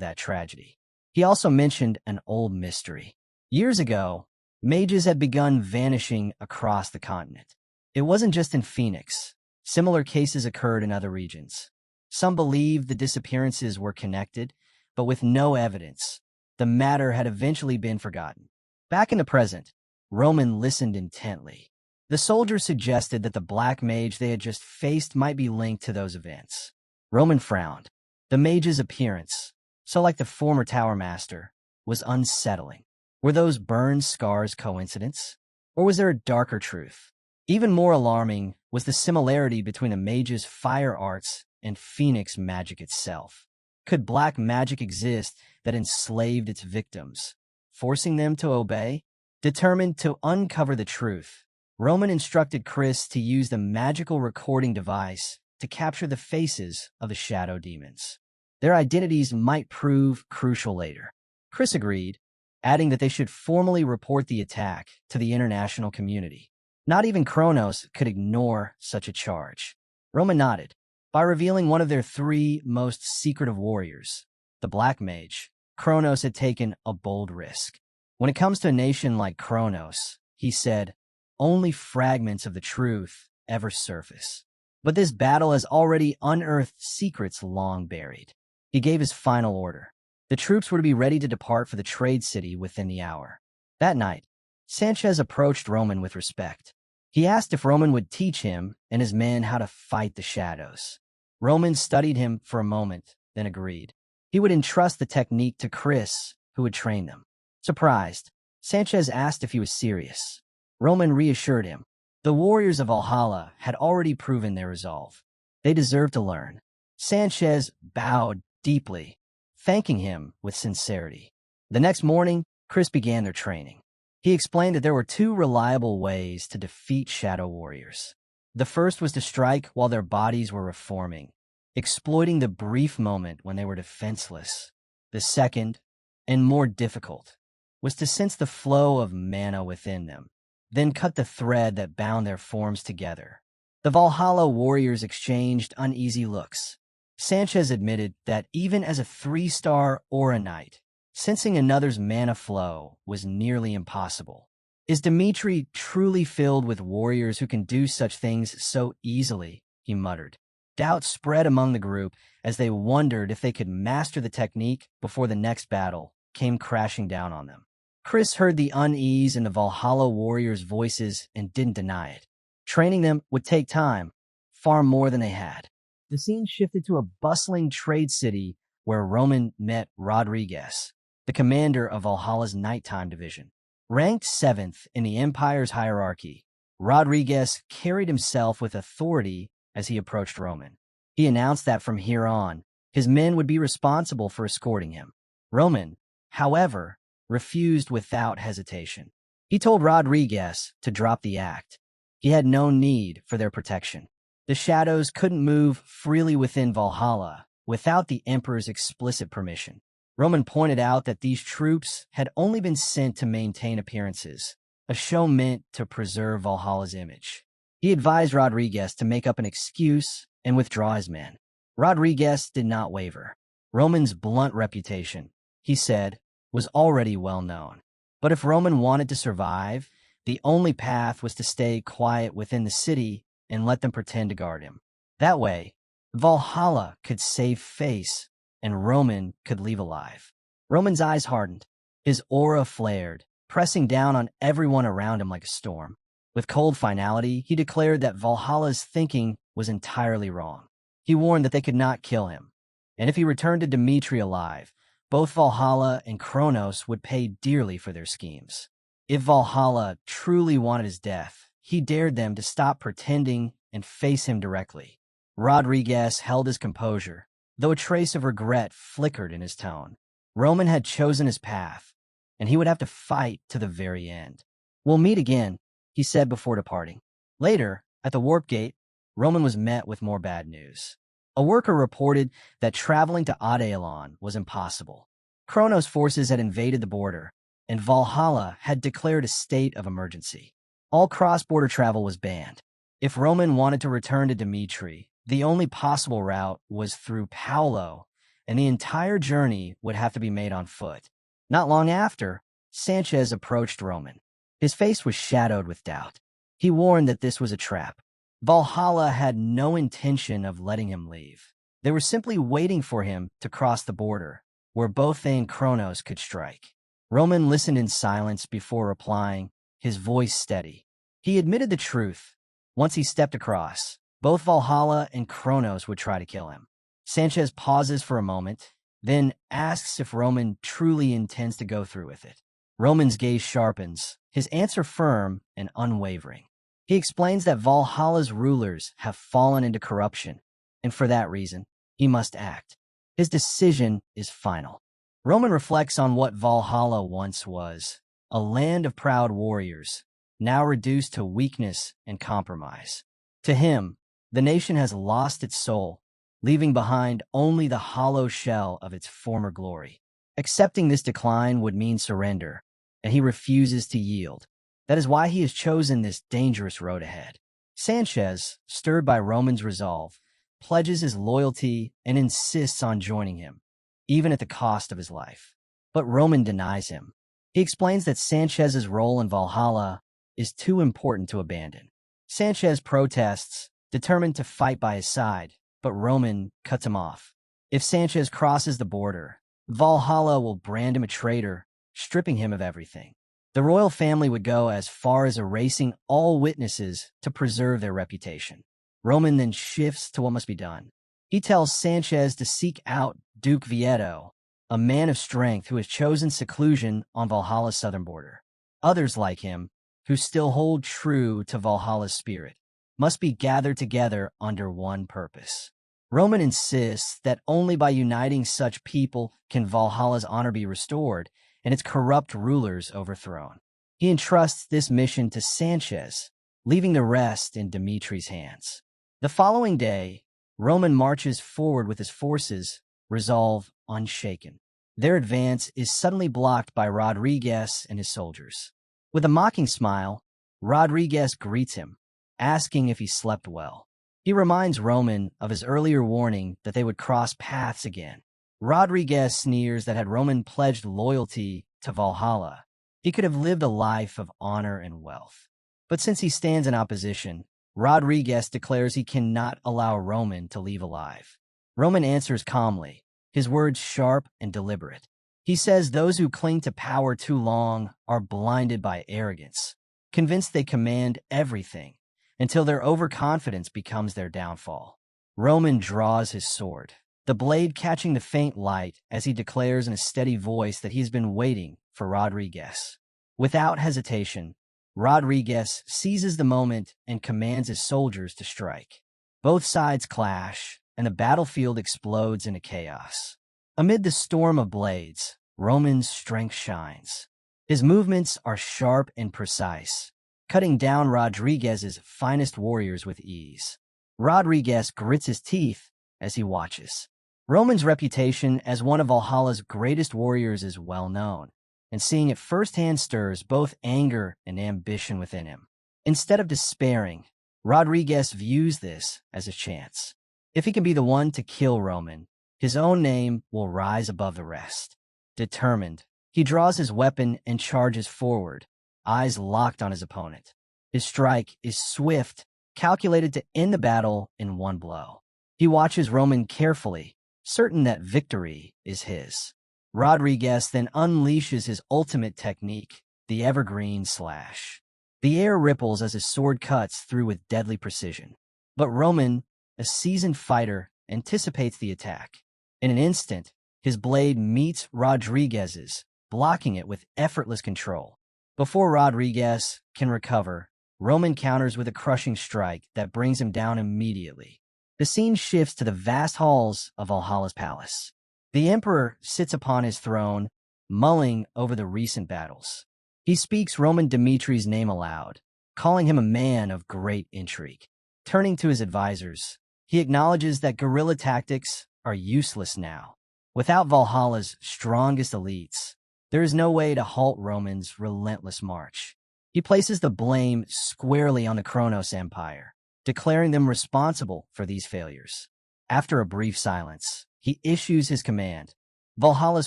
that tragedy. He also mentioned an old mystery. Years ago, mages had begun vanishing across the continent. It wasn't just in Phoenix. Similar cases occurred in other regions. Some believed the disappearances were connected, but with no evidence, the matter had eventually been forgotten. Back in the present, Roman listened intently. The soldier suggested that the black mage they had just faced might be linked to those events. Roman frowned. The mage's appearance, so like the former Tower Master, was unsettling. Were those burn scars coincidence? Or was there a darker truth? Even more alarming was the similarity between the mage's fire arts and Phoenix magic itself. Could black magic exist that enslaved its victims, forcing them to obey? Determined to uncover the truth, Roman instructed Chris to use the magical recording device to capture the faces of the shadow demons. Their identities might prove crucial later. Chris agreed, adding that they should formally report the attack to the international community. Not even Kronos could ignore such a charge. Roman nodded. By revealing one of their three most secretive warriors, the Black Mage, Kronos had taken a bold risk. When it comes to a nation like Kronos, he said, only fragments of the truth ever surface. But this battle has already unearthed secrets long buried. He gave his final order. The troops were to be ready to depart for the trade city within the hour. That night, Sanchez approached Roman with respect. He asked if Roman would teach him and his men how to fight the shadows. Roman studied him for a moment, then agreed. He would entrust the technique to Chris, who would train them. Surprised, Sanchez asked if he was serious. Roman reassured him. The warriors of Valhalla had already proven their resolve. They deserved to learn. Sanchez bowed deeply, thanking him with sincerity. The next morning, Chris began their training. He explained that there were two reliable ways to defeat shadow warriors. The first was to strike while their bodies were reforming, exploiting the brief moment when they were defenseless. The second, and more difficult, was to sense the flow of mana within them, then cut the thread that bound their forms together. The Valhalla warriors exchanged uneasy looks. Sanchez admitted that even as a 3-star Aura Knight, sensing another's mana flow was nearly impossible. Is Dmitri truly filled with warriors who can do such things so easily? He muttered. Doubt spread among the group as they wondered if they could master the technique before the next battle came crashing down on them. Chris heard the unease in the Valhalla warriors' voices and didn't deny it. Training them would take time, far more than they had. The scene shifted to a bustling trade city where Roman met Rodriguez, the commander of Valhalla's nighttime division. Ranked 7th in the Empire's hierarchy, Rodriguez carried himself with authority as he approached Roman. He announced that from here on, his men would be responsible for escorting him. Roman, however, refused without hesitation. He told Rodriguez to drop the act. He had no need for their protection. The shadows couldn't move freely within Valhalla without the Emperor's explicit permission. Roman pointed out that these troops had only been sent to maintain appearances, a show meant to preserve Valhalla's image. He advised Rodriguez to make up an excuse and withdraw his men. Rodriguez did not waver. Roman's blunt reputation, he said, was already well known. But if Roman wanted to survive, the only path was to stay quiet within the city and let them pretend to guard him. That way, Valhalla could save face and Roman could leave alive. Roman's eyes hardened. His aura flared, pressing down on everyone around him like a storm. With cold finality, he declared that Valhalla's thinking was entirely wrong. He warned that they could not kill him, and if he returned to Dmitri alive, both Valhalla and Kronos would pay dearly for their schemes. If Valhalla truly wanted his death, he dared them to stop pretending and face him directly. Rodriguez held his composure, though a trace of regret flickered in his tone. Roman had chosen his path, and he would have to fight to the very end. We'll meet again, he he said before departing. Later, at the warp gate, Roman was met with more bad news. A worker reported that traveling to Adeilon was impossible. Kronos' forces had invaded the border, and Valhalla had declared a state of emergency. All cross-border travel was banned. If Roman wanted to return to Dimitri, the only possible route was through Paolo, and the entire journey would have to be made on foot. Not long after, Sanchez approached Roman. His face was shadowed with doubt. He warned that this was a trap. Valhalla had no intention of letting him leave. They were simply waiting for him to cross the border, where both they and Kronos could strike. Roman listened in silence before replying, his voice steady. He admitted the truth. Once he stepped across, both Valhalla and Kronos would try to kill him. Sanchez pauses for a moment, then asks if Roman truly intends to go through with it. Roman's gaze sharpens, his answer firm and unwavering. He explains that Valhalla's rulers have fallen into corruption, and for that reason, he must act. His decision is final. Roman reflects on what Valhalla once was, a land of proud warriors, now reduced to weakness and compromise. To him, the nation has lost its soul, leaving behind only the hollow shell of its former glory. Accepting this decline would mean surrender, and he refuses to yield. That is why he has chosen this dangerous road ahead. Sanchez, stirred by Roman's resolve, pledges his loyalty and insists on joining him, even at the cost of his life. But Roman denies him. He explains that Sanchez's role in Valhalla is too important to abandon. Sanchez protests, determined to fight by his side, but Roman cuts him off. If Sanchez crosses the border, Valhalla will brand him a traitor, stripping him of everything. The royal family would go as far as erasing all witnesses to preserve their reputation. Roman then shifts to what must be done. He tells Sanchez to seek out Duke Vieto, a man of strength who has chosen seclusion on Valhalla's southern border. Others like him, who still hold true to Valhalla's spirit, must be gathered together under one purpose. Roman insists that only by uniting such people can Valhalla's honor be restored and its corrupt rulers overthrown. He entrusts this mission to Sanchez, leaving the rest in Dimitri's hands. The following day, Roman marches forward with his forces, resolve unshaken. Their advance is suddenly blocked by Rodriguez and his soldiers. With a mocking smile, Rodriguez greets him, asking if he slept well. He reminds Roman of his earlier warning that they would cross paths again. Rodriguez sneers that had Roman pledged loyalty to Valhalla, he could have lived a life of honor and wealth. But since he stands in opposition, Rodriguez declares he cannot allow Roman to leave alive. Roman answers calmly, his words sharp and deliberate. He says those who cling to power too long are blinded by arrogance, convinced they command everything, until their overconfidence becomes their downfall. Roman draws his sword, the blade catching the faint light as he declares in a steady voice that he's been waiting for Rodriguez. Without hesitation, Rodriguez seizes the moment and commands his soldiers to strike. Both sides clash, and the battlefield explodes into chaos. Amid the storm of blades, Roman's strength shines. His movements are sharp and precise, cutting down Rodriguez's finest warriors with ease. Rodriguez grits his teeth as he watches. Roman's reputation as one of Valhalla's greatest warriors is well known, and seeing it firsthand stirs both anger and ambition within him. Instead of despairing, Rodriguez views this as a chance. If he can be the one to kill Roman, his own name will rise above the rest. Determined, he draws his weapon and charges forward, eyes locked on his opponent. His strike is swift, calculated to end the battle in one blow. He watches Roman carefully, certain that victory is his. Rodriguez then unleashes his ultimate technique, the evergreen slash. The air ripples as his sword cuts through with deadly precision. But Roman, a seasoned fighter, anticipates the attack. In an instant, his blade meets Rodriguez's, blocking it with effortless control. Before Rodriguez can recover, Roman counters with a crushing strike that brings him down immediately. The scene shifts to the vast halls of Valhalla's palace. The emperor sits upon his throne, mulling over the recent battles. He speaks Roman Dimitri's name aloud, calling him a man of great intrigue. Turning to his advisors, he acknowledges that guerrilla tactics are useless now. Without Valhalla's strongest elites, there is no way to halt Roman's relentless march. He places the blame squarely on the Kronos Empire, declaring them responsible for these failures. After a brief silence, he issues his command. Valhalla's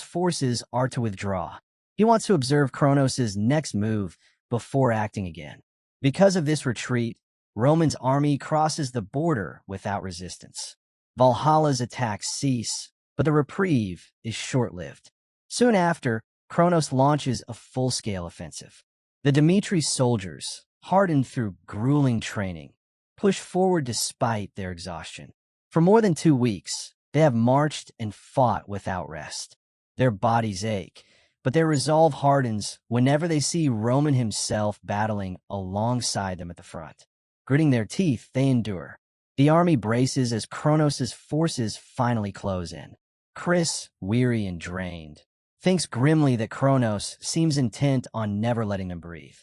forces are to withdraw. He wants to observe Kronos' next move before acting again. Because of this retreat, Roman's army crosses the border without resistance. Valhalla's attacks cease, but the reprieve is short-lived. Soon after, Kronos launches a full-scale offensive. The Dmitri soldiers, hardened through grueling training, push forward despite their exhaustion. For more than 2 weeks, they have marched and fought without rest. Their bodies ache, but their resolve hardens whenever they see Roman himself battling alongside them at the front. Gritting their teeth, they endure. The army braces as Kronos' forces finally close in. Chris, weary and drained, thinks grimly that Kronos seems intent on never letting them breathe.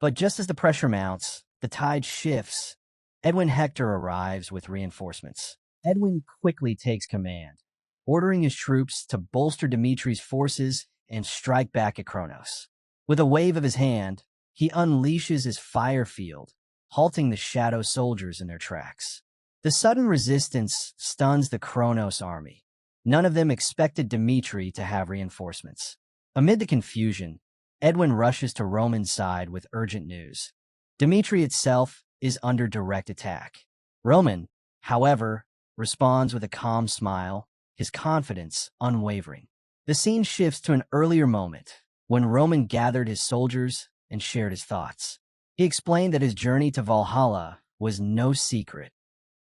But just as the pressure mounts, the tide shifts. Edwin Hector arrives with reinforcements. Edwin quickly takes command, ordering his troops to bolster Dimitri's forces and strike back at Kronos. With a wave of his hand, he unleashes his fire field, halting the shadow soldiers in their tracks. The sudden resistance stuns the Kronos army. None of them expected Dimitri to have reinforcements. Amid the confusion, Edwin rushes to Roman's side with urgent news. Dimitri itself is under direct attack. Roman, however, responds with a calm smile, his confidence unwavering. The scene shifts to an earlier moment, when Roman gathered his soldiers and shared his thoughts. He explained that his journey to Valhalla was no secret.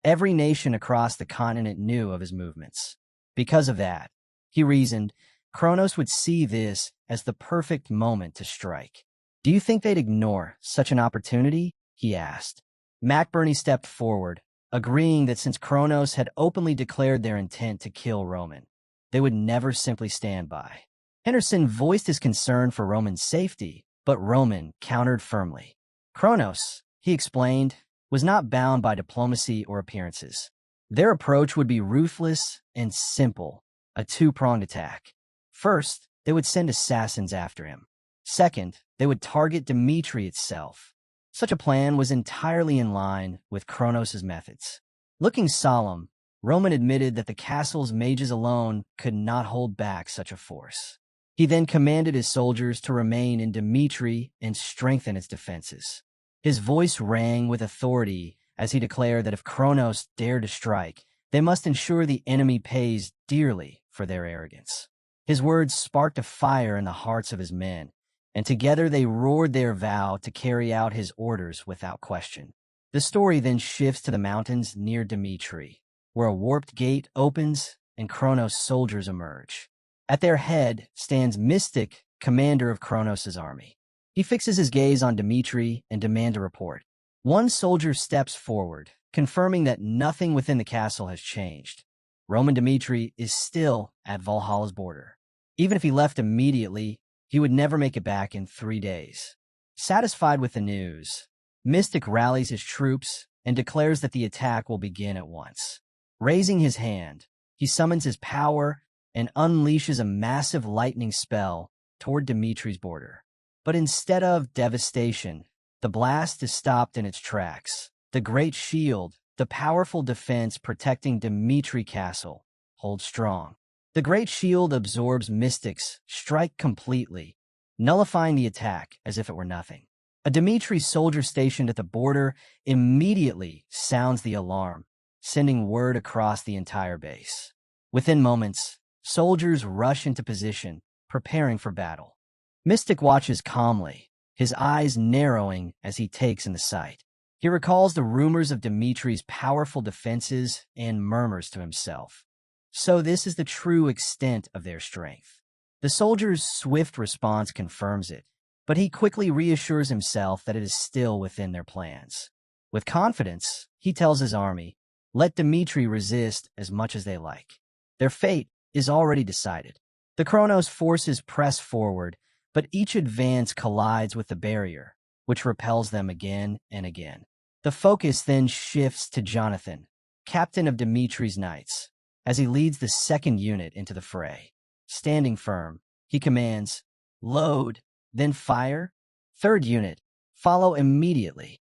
Every nation across the continent knew of his movements. Because of that, he reasoned, Kronos would see this as the perfect moment to strike. "Do you think they'd ignore such an opportunity?" he asked. McBurney stepped forward, agreeing that since Kronos had openly declared their intent to kill Roman, they would never simply stand by. Henderson voiced his concern for Roman's safety, but Roman countered firmly. Kronos, he explained, was not bound by diplomacy or appearances. Their approach would be ruthless and simple, a two-pronged attack. First, they would send assassins after him. Second, they would target Dimitri itself. Such a plan was entirely in line with Kronos' methods. Looking solemn, Roman admitted that the castle's mages alone could not hold back such a force. He then commanded his soldiers to remain in Dimitri and strengthen its defenses. His voice rang with authority as he declared that if Kronos dared to strike, they must ensure the enemy pays dearly for their arrogance. His words sparked a fire in the hearts of his men, and together they roared their vow to carry out his orders without question. The story then shifts to the mountains near Dimitri, where a warped gate opens and Kronos' soldiers emerge. At their head stands Mystic, commander of Kronos' army. He fixes his gaze on Dimitri and demands a report. One soldier steps forward, confirming that nothing within the castle has changed. Roman Dimitri is still at Valhalla's border. Even if he left immediately, he would never make it back in 3 days. Satisfied with the news, Mystic rallies his troops and declares that the attack will begin at once. Raising his hand, he summons his power and unleashes a massive lightning spell toward Dimitri's border. But instead of devastation, the blast is stopped in its tracks. The great shield, the powerful defense protecting Dimitri Castle, holds strong. The great shield absorbs Mystic's strike completely, nullifying the attack as if it were nothing. A Dimitri soldier stationed at the border immediately sounds the alarm, sending word across the entire base. Within moments, soldiers rush into position, preparing for battle. Mystic watches calmly, his eyes narrowing as he takes in the sight. He recalls the rumors of Dimitri's powerful defenses and murmurs to himself. So this is the true extent of their strength. The soldier's swift response confirms it, but he quickly reassures himself that it is still within their plans. With confidence, he tells his army, let Dimitri resist as much as they like. Their fate is already decided. The Kronos forces press forward, but each advance collides with the barrier, which repels them again and again. The focus then shifts to Jonathan, captain of Dimitri's knights, as he leads the second unit into the fray. Standing firm, he commands, "Load, then fire." Third unit, follow immediately.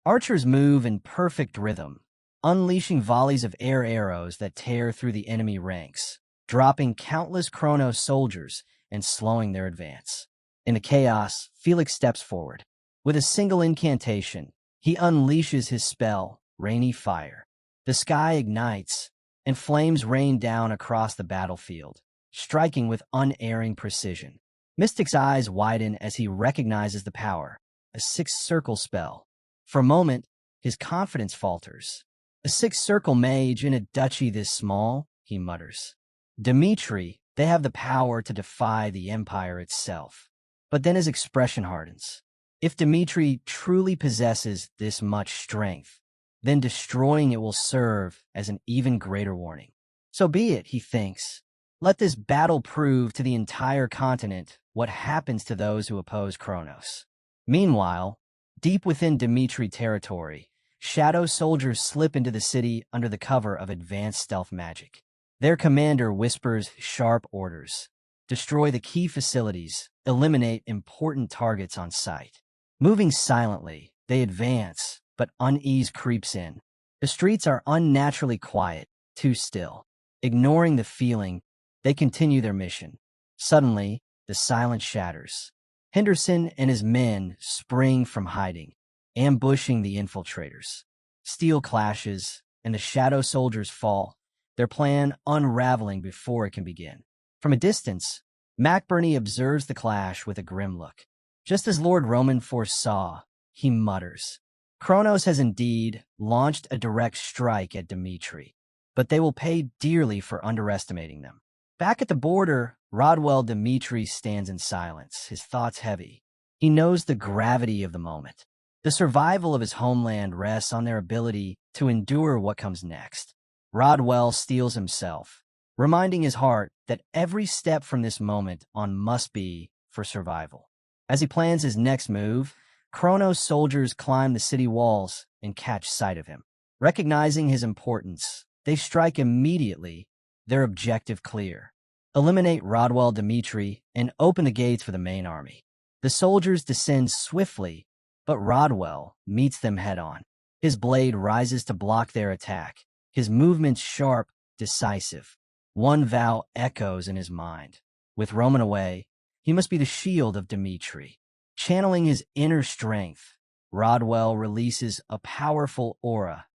Archers move in perfect rhythm, unleashing volleys of air arrows that tear through the enemy ranks, dropping countless Chronos soldiers and slowing their advance. In the chaos, Felix steps forward. With a single incantation, he unleashes his spell, Rainy Fire. The sky ignites, and flames rain down across the battlefield, striking with unerring precision. Mystic's eyes widen as he recognizes the power, a six-circle spell. For a moment, his confidence falters. A six-circle mage in a duchy this small, he mutters. Dimitri, they have the power to defy the empire itself. But then his expression hardens. If Dimitri truly possesses this much strength, then destroying it will serve as an even greater warning. So be it, he thinks. Let this battle prove to the entire continent what happens to those who oppose Kronos. Meanwhile, deep within Dimitri territory, shadow soldiers slip into the city under the cover of advanced stealth magic. Their commander whispers sharp orders. Destroy the key facilities, eliminate important targets on sight. Moving silently, they advance, but unease creeps in. The streets are unnaturally quiet, too still. Ignoring the feeling, they continue their mission. Suddenly, the silence shatters. Henderson and his men spring from hiding, ambushing the infiltrators. Steel clashes, and the shadow soldiers fall, their plan unraveling before it can begin. From a distance, McBurney observes the clash with a grim look. Just as Lord Roman foresaw, he mutters, Kronos has indeed launched a direct strike at Dimitri, but they will pay dearly for underestimating them. Back at the border, Rodwell Dimitri stands in silence, his thoughts heavy. He knows the gravity of the moment. The survival of his homeland rests on their ability to endure what comes next. Rodwell steels himself, reminding his heart that every step from this moment on must be for survival. As he plans his next move, Kronos soldiers climb the city walls and catch sight of him. Recognizing his importance, they strike immediately, their objective clear. Eliminate Rodwell Dimitri and open the gates for the main army. The soldiers descend swiftly, but Rodwell meets them head-on. His blade rises to block their attack, his movements sharp, decisive. One vow echoes in his mind. With Roman away, he must be the shield of Dimitri. Channeling his inner strength, Rodwell releases a powerful aura,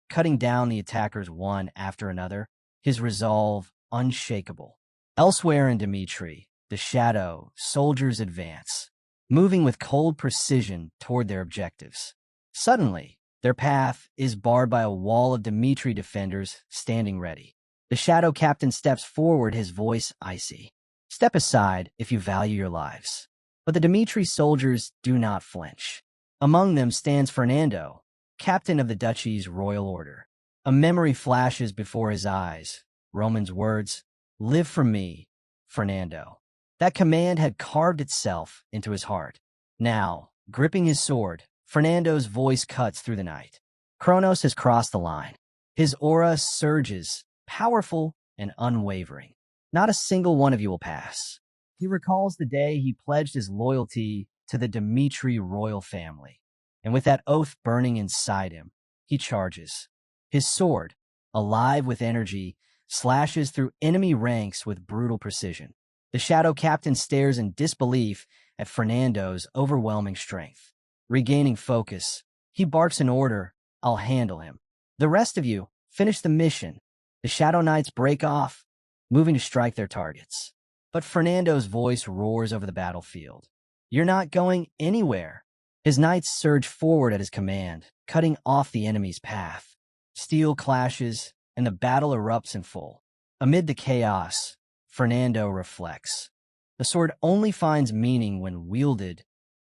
cutting down the attackers one after another, his resolve unshakable. Elsewhere in Dimitri, the shadow soldiers advance, moving with cold precision toward their objectives. Suddenly, their path is barred by a wall of Dimitri defenders standing ready. The shadow captain steps forward, his voice icy. Step aside if you value your lives. But the Dimitri soldiers do not flinch. Among them stands Fernando, captain of the duchy's royal order. A memory flashes before his eyes. Roman's words, "Live for me, Fernando." That command had carved itself into his heart. Now, gripping his sword, Fernando's voice cuts through the night. Kronos has crossed the line. His aura surges, powerful and unwavering. Not a single one of you will pass. He recalls the day he pledged his loyalty to the Dimitri royal family. And with that oath burning inside him, he charges. His sword, alive with energy, slashes through enemy ranks with brutal precision. The shadow captain stares in disbelief at Fernando's overwhelming strength. Regaining focus, he barks an order, "I'll handle him. The rest of you, finish the mission." The shadow knights break off, moving to strike their targets. But Fernando's voice roars over the battlefield. "You're not going anywhere." His knights surge forward at his command, cutting off the enemy's path. Steel clashes, and the battle erupts in full. Amid the chaos, Fernando reflects. The sword only finds meaning when wielded,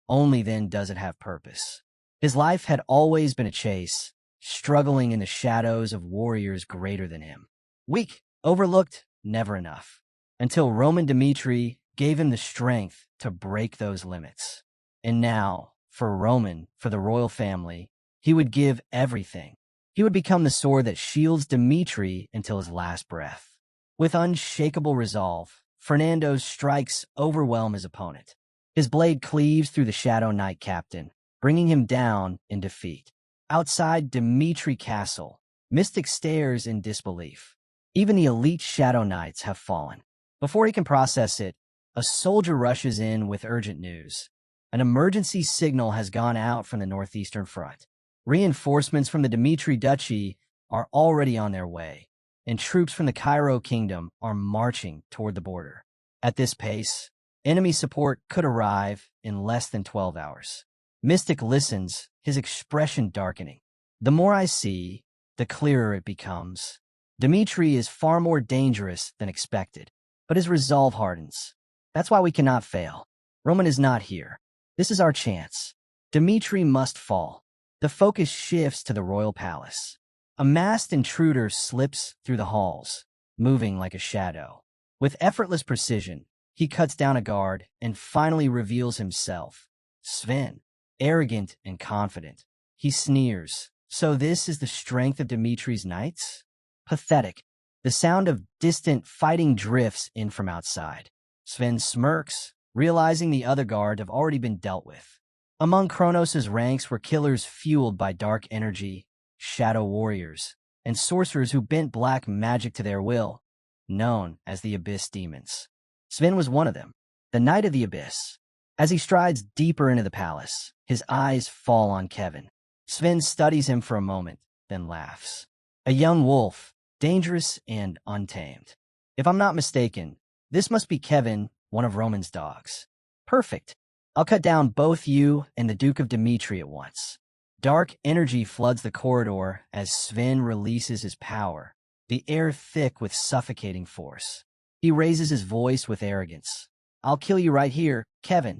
only then does it have purpose. His life had always been a chase, struggling in the shadows of warriors greater than him. Weak, overlooked, never enough. Until Roman Dimitri gave him the strength to break those limits. And now, for Roman, for the royal family. He would give everything. He would become the sword that shields Dmitri until his last breath. With unshakable resolve, Fernando's strikes overwhelm his opponent. His blade cleaves through the Shadow Knight captain, bringing him down in defeat. Outside Dmitri Castle, Mystic stares in disbelief. Even the elite Shadow Knights have fallen. Before he can process it, a soldier rushes in with urgent news. An emergency signal has gone out from the northeastern front. Reinforcements from the Dmitri Duchy are already on their way, and troops from the Cairo Kingdom are marching toward the border. At this pace, enemy support could arrive in less than 12 hours. Mystic listens, his expression darkening. The more I see, the clearer it becomes. Dmitri is far more dangerous than expected, but his resolve hardens. That's why we cannot fail. Roman is not here. This is our chance. Dmitri must fall. The focus shifts to the royal palace. A masked intruder slips through the halls, moving like a shadow. With effortless precision, he cuts down a guard and finally reveals himself. Sven, arrogant and confident. He sneers. So this is the strength of Dmitri's knights? Pathetic. The sound of distant fighting drifts in from outside. Sven smirks, realizing the other guard have already been dealt with. Among Kronos' ranks were killers fueled by dark energy, shadow warriors, and sorcerers who bent black magic to their will, known as the Abyss Demons. Sven was one of them, the Knight of the Abyss. As he strides deeper into the palace, his eyes fall on Kevin. Sven studies him for a moment, then laughs. A young wolf, dangerous and untamed. If I'm not mistaken, this must be Kevin, one of Roman's dogs. Perfect. I'll cut down both you and the Duke of Dmitri at once. Dark energy floods the corridor as Sven releases his power, the air thick with suffocating force. He raises his voice with arrogance. I'll kill you right here, Kevin.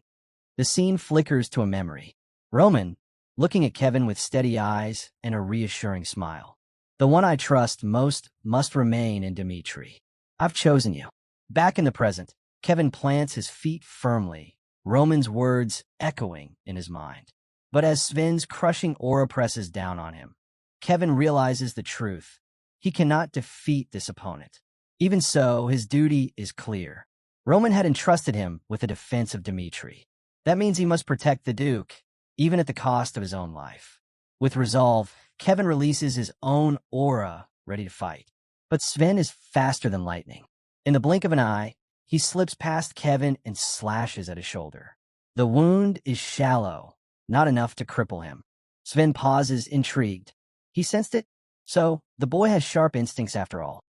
The scene flickers to a memory. Roman, looking at Kevin with steady eyes and a reassuring smile. The one I trust most must remain in Dmitri. I've chosen you. Back in the present, Kevin plants his feet firmly, Roman's words echoing in his mind. But as Sven's crushing aura presses down on him, Kevin realizes the truth. He cannot defeat this opponent. Even so, his duty is clear. Roman had entrusted him with the defense of Dmitri. That means he must protect the Duke, even at the cost of his own life. With resolve, Kevin releases his own aura, ready to fight. But Sven is faster than lightning. In the blink of an eye, he slips past Kevin and slashes at his shoulder. The wound is shallow, not enough to cripple him. Sven pauses, intrigued. He sensed it, so the boy has sharp instincts after all.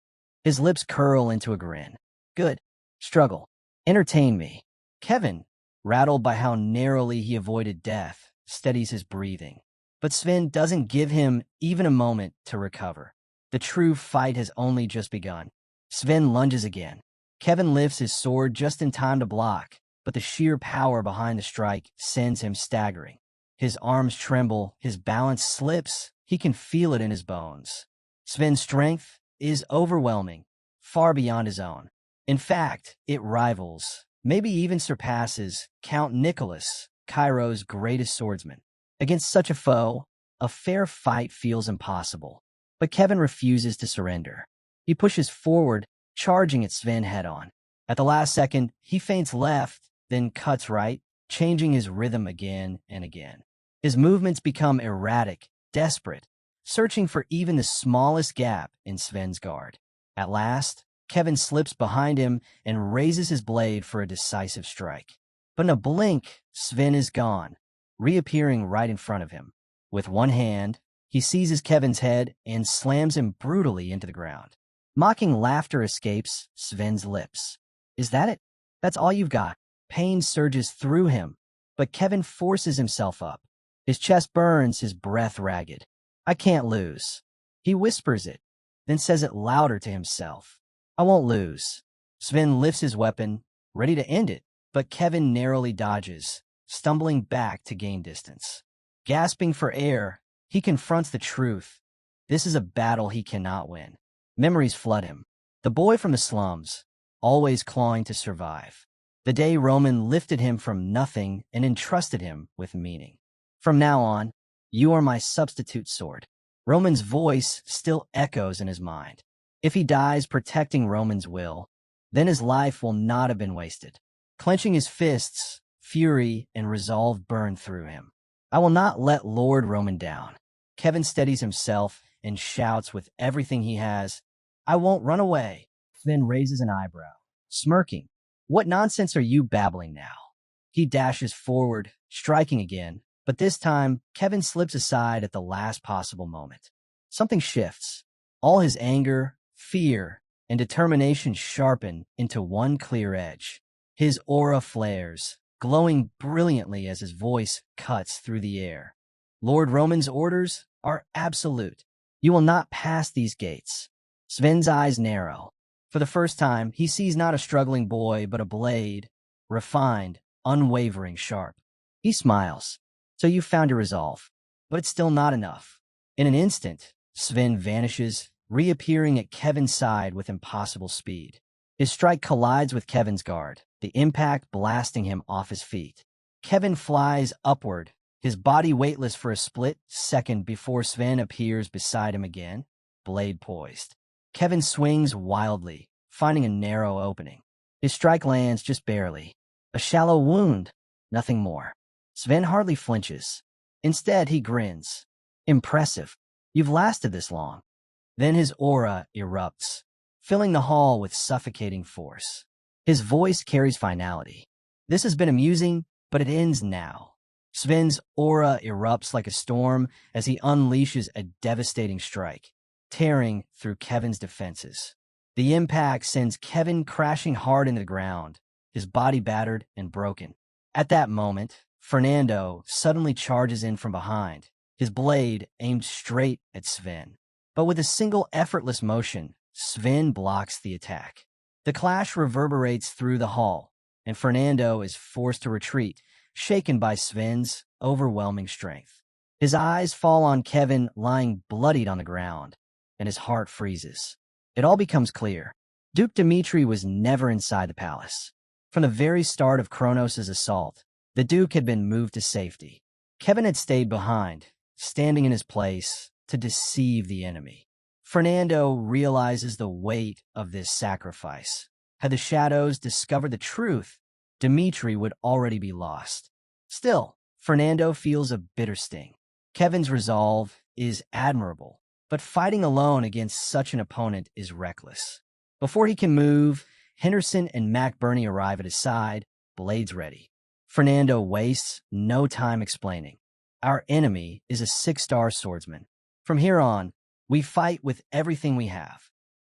His lips curl into a grin. Good. Struggle. Entertain me. Kevin, rattled by how narrowly he avoided death, steadies his breathing. But Sven doesn't give him even a moment to recover. The true fight has only just begun. Sven lunges again. Kevin lifts his sword just in time to block, but the sheer power behind the strike sends him staggering. His arms tremble, his balance slips, he can feel it in his bones. Sven's strength is overwhelming, far beyond his own. In fact, it rivals, maybe even surpasses, Count Nicholas, Cairo's greatest swordsman. Against such a foe, a fair fight feels impossible. But Kevin refuses to surrender. He pushes forward, charging at Sven head-on. At the last second, he feints left, then cuts right, changing his rhythm again and again. His movements become erratic, desperate, searching for even the smallest gap in Sven's guard. At last, Kevin slips behind him and raises his blade for a decisive strike. But in a blink, Sven is gone, reappearing right in front of him. With one hand, he seizes Kevin's head and slams him brutally into the ground. Mocking laughter escapes Sven's lips. Is that it? That's all you've got? Pain surges through him, but Kevin forces himself up. His chest burns, his breath ragged. I can't lose. He whispers it, then says it louder to himself. I won't lose. Sven lifts his weapon, ready to end it, but Kevin narrowly dodges, stumbling back to gain distance. Gasping for air, he confronts the truth. This is a battle he cannot win. Memories flood him. The boy from the slums, always clawing to survive. The day Roman lifted him from nothing and entrusted him with meaning. From now on, you are my substitute sword. Roman's voice still echoes in his mind. If he dies protecting Roman's will, then his life will not have been wasted. Clenching his fists, fury and resolve burn through him. I will not let Lord Roman down. Kevin steadies himself and shouts with everything he has, I won't run away. Sven raises an eyebrow, smirking. What nonsense are you babbling now? He dashes forward, striking again, but this time, Kevin slips aside at the last possible moment. Something shifts. All his anger, fear, and determination sharpen into one clear edge. His aura flares, glowing brilliantly as his voice cuts through the air. Lord Roman's orders are absolute. You will not pass these gates. Sven's eyes narrow. For the first time, he sees not a struggling boy, but a blade, refined, unwavering, sharp. He smiles. So you found your resolve, but it's still not enough. In an instant, Sven vanishes, reappearing at Kevin's side with impossible speed. His strike collides with Kevin's guard, the impact blasting him off his feet. Kevin flies upward, his body weightless for a split second before Sven appears beside him again, blade poised. Kevin swings wildly, finding a narrow opening. His strike lands just barely. A shallow wound, nothing more. Sven hardly flinches. Instead, he grins. Impressive. You've lasted this long. Then his aura erupts, filling the hall with suffocating force. His voice carries finality. This has been amusing, but it ends now. Sven's aura erupts like a storm as he unleashes a devastating strike, tearing through Kevin's defenses. The impact sends Kevin crashing hard into the ground, his body battered and broken. At that moment, Fernando suddenly charges in from behind, his blade aimed straight at Sven. But with a single effortless motion, Sven blocks the attack. The clash reverberates through the hall, and Fernando is forced to retreat, shaken by Sven's overwhelming strength. His eyes fall on Kevin lying bloodied on the ground, and his heart freezes. It all becomes clear. Duke Dmitri was never inside the palace. From the very start of Kronos' assault, the Duke had been moved to safety. Kevin had stayed behind, standing in his place to deceive the enemy. Fernando realizes the weight of this sacrifice. Had the shadows discovered the truth, Dmitri would already be lost. Still, Fernando feels a bitter sting. Kevin's resolve is admirable, but fighting alone against such an opponent is reckless. Before he can move, Henderson and Mac Burney arrive at his side, blades ready. Fernando wastes no time explaining. Our enemy is a 6-star swordsman. From here on, we fight with everything we have.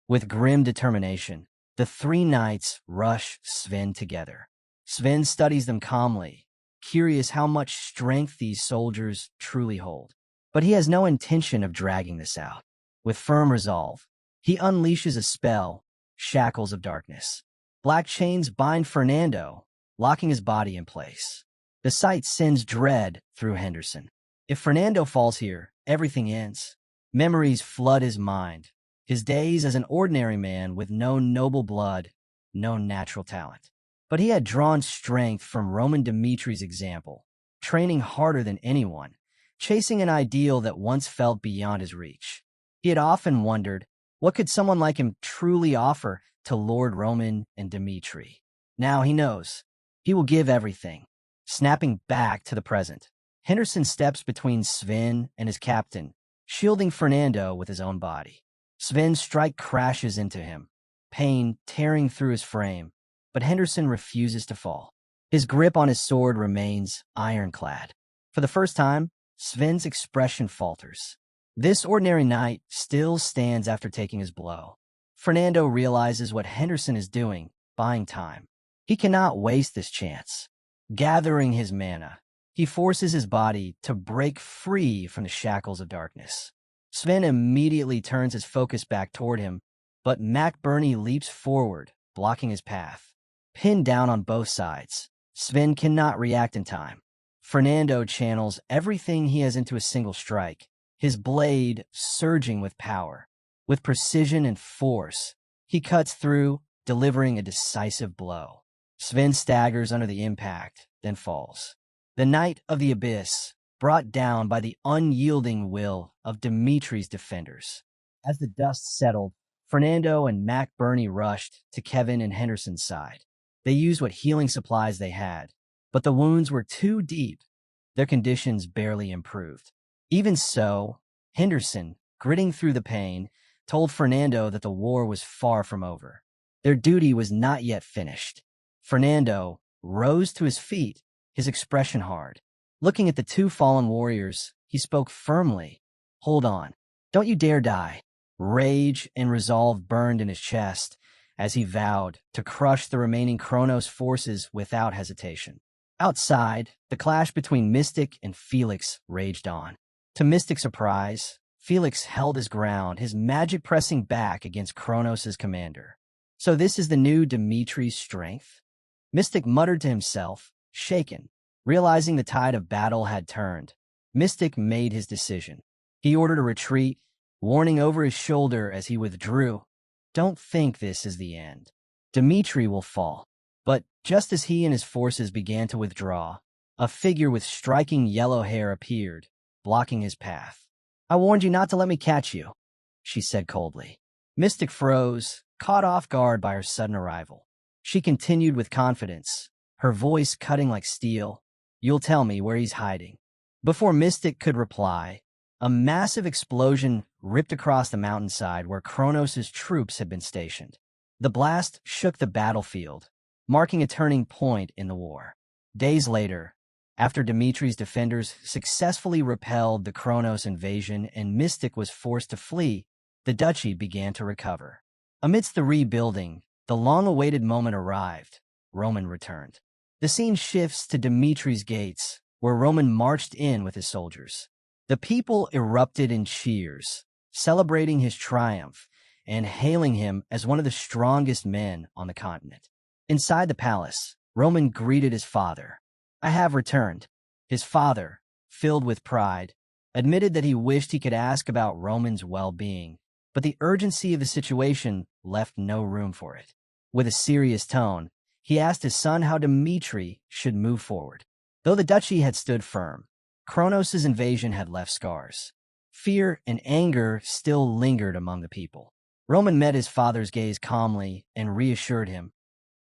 With grim determination, the three knights rush Sven together. Sven studies them calmly, curious how much strength these soldiers truly hold. But he has no intention of dragging this out. With firm resolve, he unleashes a spell, Shackles of Darkness. Black chains bind Fernando, locking his body in place. The sight sends dread through Henderson. If Fernando falls here, everything ends. Memories flood his mind, his days as an ordinary man with no noble blood, no natural talent. But he had drawn strength from Roman Dimitri's example, training harder than anyone, chasing an ideal that once felt beyond his reach. He had often wondered, what could someone like him truly offer to Lord Roman and Dimitri? Now he knows. He will give everything. Snapping back to the present, Henderson steps between Sven and his captain, shielding Fernando with his own body. Sven's strike crashes into him, pain tearing through his frame, but Henderson refuses to fall. His grip on his sword remains ironclad. For the first time, Sven's expression falters. This ordinary knight still stands after taking his blow. Fernando realizes what Henderson is doing, buying time. He cannot waste this chance. Gathering his mana, he forces his body to break free from the shackles of darkness. Sven immediately turns his focus back toward him, but Mac Burney leaps forward, blocking his path. Pinned down on both sides, Sven cannot react in time. Fernando channels everything he has into a single strike, his blade surging with power. With precision and force, he cuts through, delivering a decisive blow. Sven staggers under the impact, then falls. The Knight of the Abyss, brought down by the unyielding will of Dimitri's defenders. As the dust settled, Fernando and Mac Burney rushed to Kevin and Henderson's side. They used what healing supplies they had, but the wounds were too deep. Their conditions barely improved. Even so, Henderson, gritting through the pain, told Fernando that the war was far from over. Their duty was not yet finished. Fernando rose to his feet, his expression hard. Looking at the two fallen warriors, he spoke firmly. "Hold on. Don't you dare die." Rage and resolve burned in his chest as he vowed to crush the remaining Kronos forces without hesitation. Outside, the clash between Mystic and Felix raged on. To Mystic's surprise, Felix held his ground, his magic pressing back against Kronos' commander. So this is the new Dimitri's strength? Mystic muttered to himself, shaken. Realizing the tide of battle had turned, Mystic made his decision. He ordered a retreat, warning over his shoulder as he withdrew, "Don't think this is the end. Dimitri will fall." But just as he and his forces began to withdraw, a figure with striking yellow hair appeared, blocking his path. "I warned you not to let me catch you," she said coldly. Mystic froze, caught off guard by her sudden arrival. She continued with confidence, her voice cutting like steel, "You'll tell me where he's hiding." Before Mystic could reply, a massive explosion ripped across the mountainside where Kronos' troops had been stationed. The blast shook the battlefield, marking a turning point in the war. Days later, after Dimitri's defenders successfully repelled the Kronos invasion and Mystic was forced to flee, the duchy began to recover. Amidst the rebuilding, the long-awaited moment arrived. Roman returned. The scene shifts to Dimitri's gates, where Roman marched in with his soldiers. The people erupted in cheers, celebrating his triumph and hailing him as one of the strongest men on the continent. Inside the palace, Roman greeted his father. "I have returned." His father, filled with pride, admitted that he wished he could ask about Roman's well-being, but the urgency of the situation left no room for it. With a serious tone, he asked his son how Dimitri should move forward. Though the duchy had stood firm, Kronos' invasion had left scars. Fear and anger still lingered among the people. Roman met his father's gaze calmly and reassured him,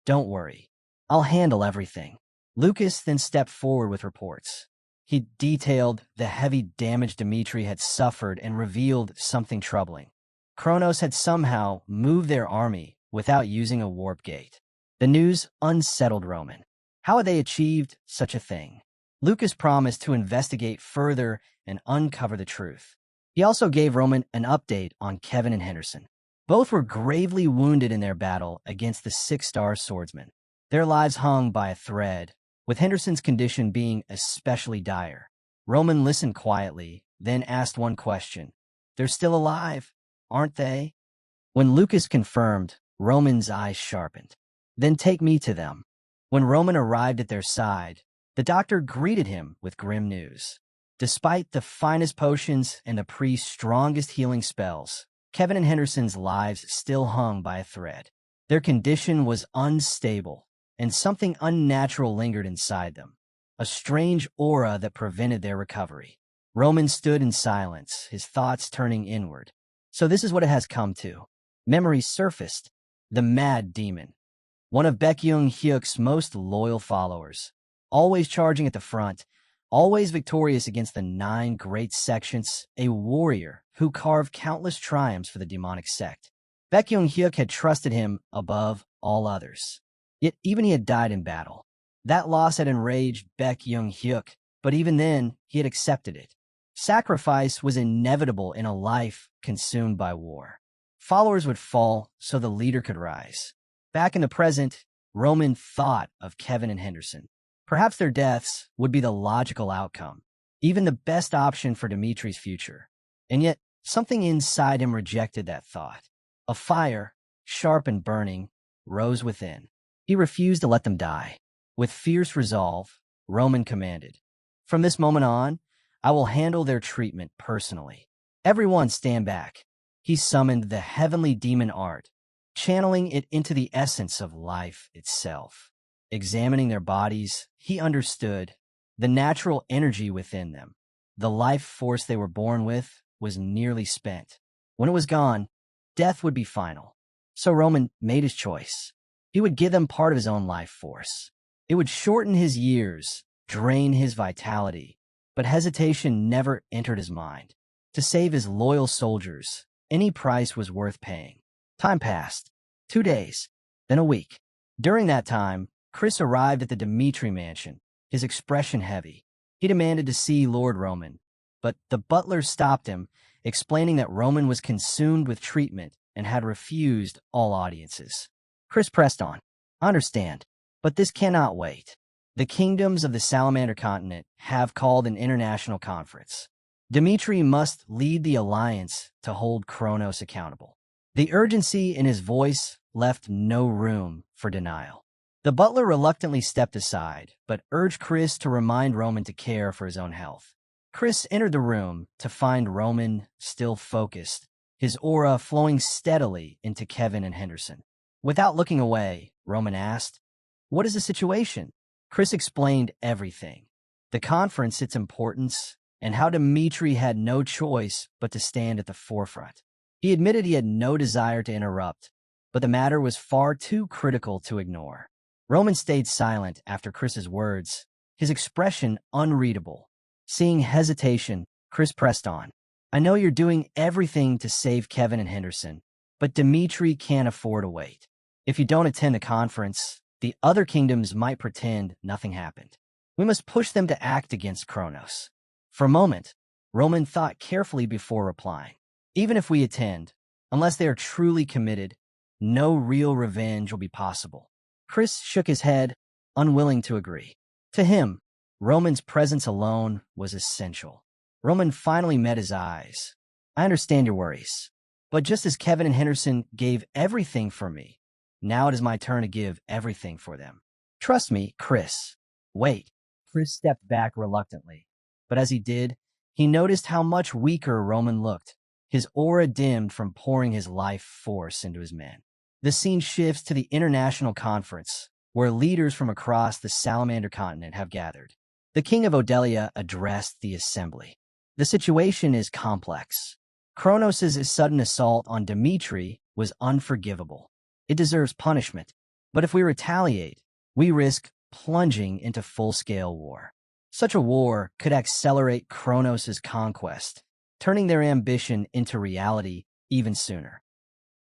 "Don't worry, I'll handle everything." Lucas then stepped forward with reports. He detailed the heavy damage Dimitri had suffered and revealed something troubling. Kronos had somehow moved their army without using a warp gate. The news unsettled Roman. How had they achieved such a thing? Lucas promised to investigate further and uncover the truth. He also gave Roman an update on Kevin and Henderson. Both were gravely wounded in their battle against the Six-Star Swordsman. Their lives hung by a thread, with Henderson's condition being especially dire. Roman listened quietly, then asked one question. "They're still alive, aren't they?" When Lucas confirmed, Roman's eyes sharpened. "Then take me to them." When Roman arrived at their side, the doctor greeted him with grim news. Despite the finest potions and the priest's strongest healing spells, Kevin and Henderson's lives still hung by a thread. Their condition was unstable, and something unnatural lingered inside them, a strange aura that prevented their recovery. Roman stood in silence, his thoughts turning inward. So this is what it has come to. Memories surfaced. The Mad Demon, one of Baekhyun-hyuk's most loyal followers, always charging at the front, always victorious against the 9 great sections, a warrior who carved countless triumphs for the demonic sect. Baekhyun-hyuk had trusted him above all others. Yet even he had died in battle. That loss had enraged Baekhyun-hyuk, but even then, he had accepted it. Sacrifice was inevitable in a life consumed by war. Followers would fall so the leader could rise. Back in the present, Roman thought of Kevin and Henderson. Perhaps their deaths would be the logical outcome, even the best option for Dimitri's future. And yet, something inside him rejected that thought. A fire, sharp and burning, rose within. He refused to let them die. With fierce resolve, Roman commanded, "From this moment on, I will handle their treatment personally. Everyone stand back." He summoned the heavenly demon art, channeling it into the essence of life itself. Examining their bodies, he understood the natural energy within them, The life force they were born with was nearly spent. When it was gone, death would be final. So Roman made his choice. He would give them part of his own life force. It would shorten his years, drain his vitality, but hesitation never entered his mind. To save his loyal soldiers, any price was worth paying. Time passed. 2 days, then a week. During that time, Chris arrived at the Dmitri mansion, his expression heavy. He demanded to see Lord Roman, but the butler stopped him, explaining that Roman was consumed with treatment and had refused all audiences. Chris pressed on. I understand, but this cannot wait. The kingdoms of the Salamander continent have called an international conference. Dmitri must lead the alliance to hold Kronos accountable. The urgency in his voice left no room for denial. The butler reluctantly stepped aside, but urged Chris to remind Roman to care for his own health. Chris entered the room to find Roman still focused, his aura flowing steadily into Kevin and Henderson. Without looking away, Roman asked, "What is the situation?" Chris explained everything. The conference, its importance, and how Dmitri had no choice but to stand at the forefront. He admitted he had no desire to interrupt, but the matter was far too critical to ignore. Roman stayed silent after Chris's words, his expression unreadable. Seeing hesitation, Chris pressed on. I know you're doing everything to save Kevin and Henderson, but Dmitri can't afford to wait. If you don't attend the conference, the other kingdoms might pretend nothing happened. We must push them to act against Kronos. For a moment, Roman thought carefully before replying. Even if we attend, unless they are truly committed, no real revenge will be possible. Chris shook his head, unwilling to agree. To him, Roman's presence alone was essential. Roman finally met his eyes. I understand your worries, but just as Kevin and Henderson gave everything for me, now it is my turn to give everything for them. Trust me, Chris. Wait. Chris stepped back reluctantly, but as he did, he noticed how much weaker Roman looked. His aura dimmed from pouring his life force into his men. The scene shifts to the international conference, where leaders from across the Salamander continent have gathered. The king of Odelia addressed the assembly. The situation is complex. Kronos' sudden assault on Dmitri was unforgivable. It deserves punishment, but if we retaliate, we risk plunging into full-scale war. Such a war could accelerate Kronos' conquest, turning their ambition into reality even sooner.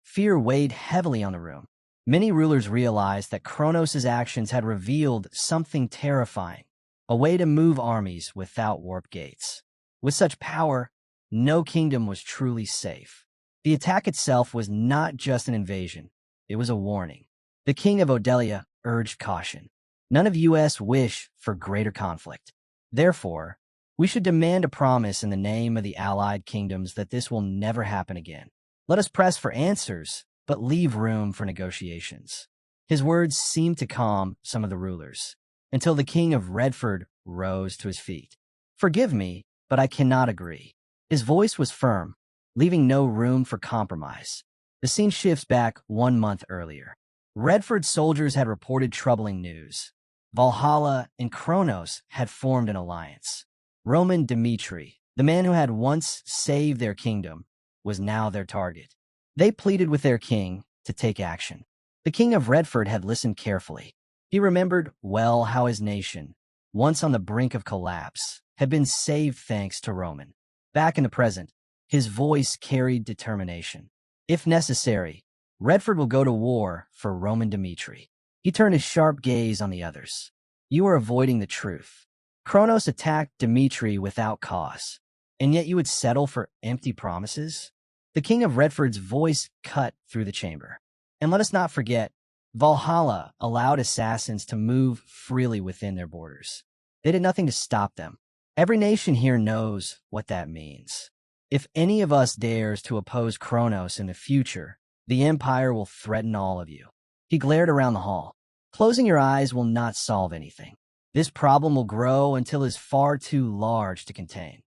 Fear weighed heavily on the room. Many rulers realized that Kronos' actions had revealed something terrifying, a way to move armies without warp gates. With such power, no kingdom was truly safe. The attack itself was not just an invasion, it was a warning. The king of Odelia urged caution. None of us wish for greater conflict. Therefore, we should demand a promise in the name of the allied kingdoms that this will never happen again. Let us press for answers, but leave room for negotiations. His words seemed to calm some of the rulers, until the king of Redford rose to his feet. Forgive me, but I cannot agree. His voice was firm, leaving no room for compromise. The scene shifts back 1 month earlier. Redford's soldiers had reported troubling news. Valhalla and Kronos had formed an alliance. Roman Dmitri, the man who had once saved their kingdom, was now their target. They pleaded with their king to take action. The king of Redford had listened carefully. He remembered well how his nation, once on the brink of collapse, had been saved thanks to Roman. Back in the present, his voice carried determination. If necessary, Redford will go to war for Roman Dmitri. He turned his sharp gaze on the others. You are avoiding the truth. Kronos attacked Dmitri without cause, and yet you would settle for empty promises? The king of Redford's voice cut through the chamber. And let us not forget, Valhalla allowed assassins to move freely within their borders. They did nothing to stop them. Every nation here knows what that means. If any of us dares to oppose Kronos in the future, the Empire will threaten all of you. He glared around the hall. Closing your eyes will not solve anything. This problem will grow until it is far too large to contain.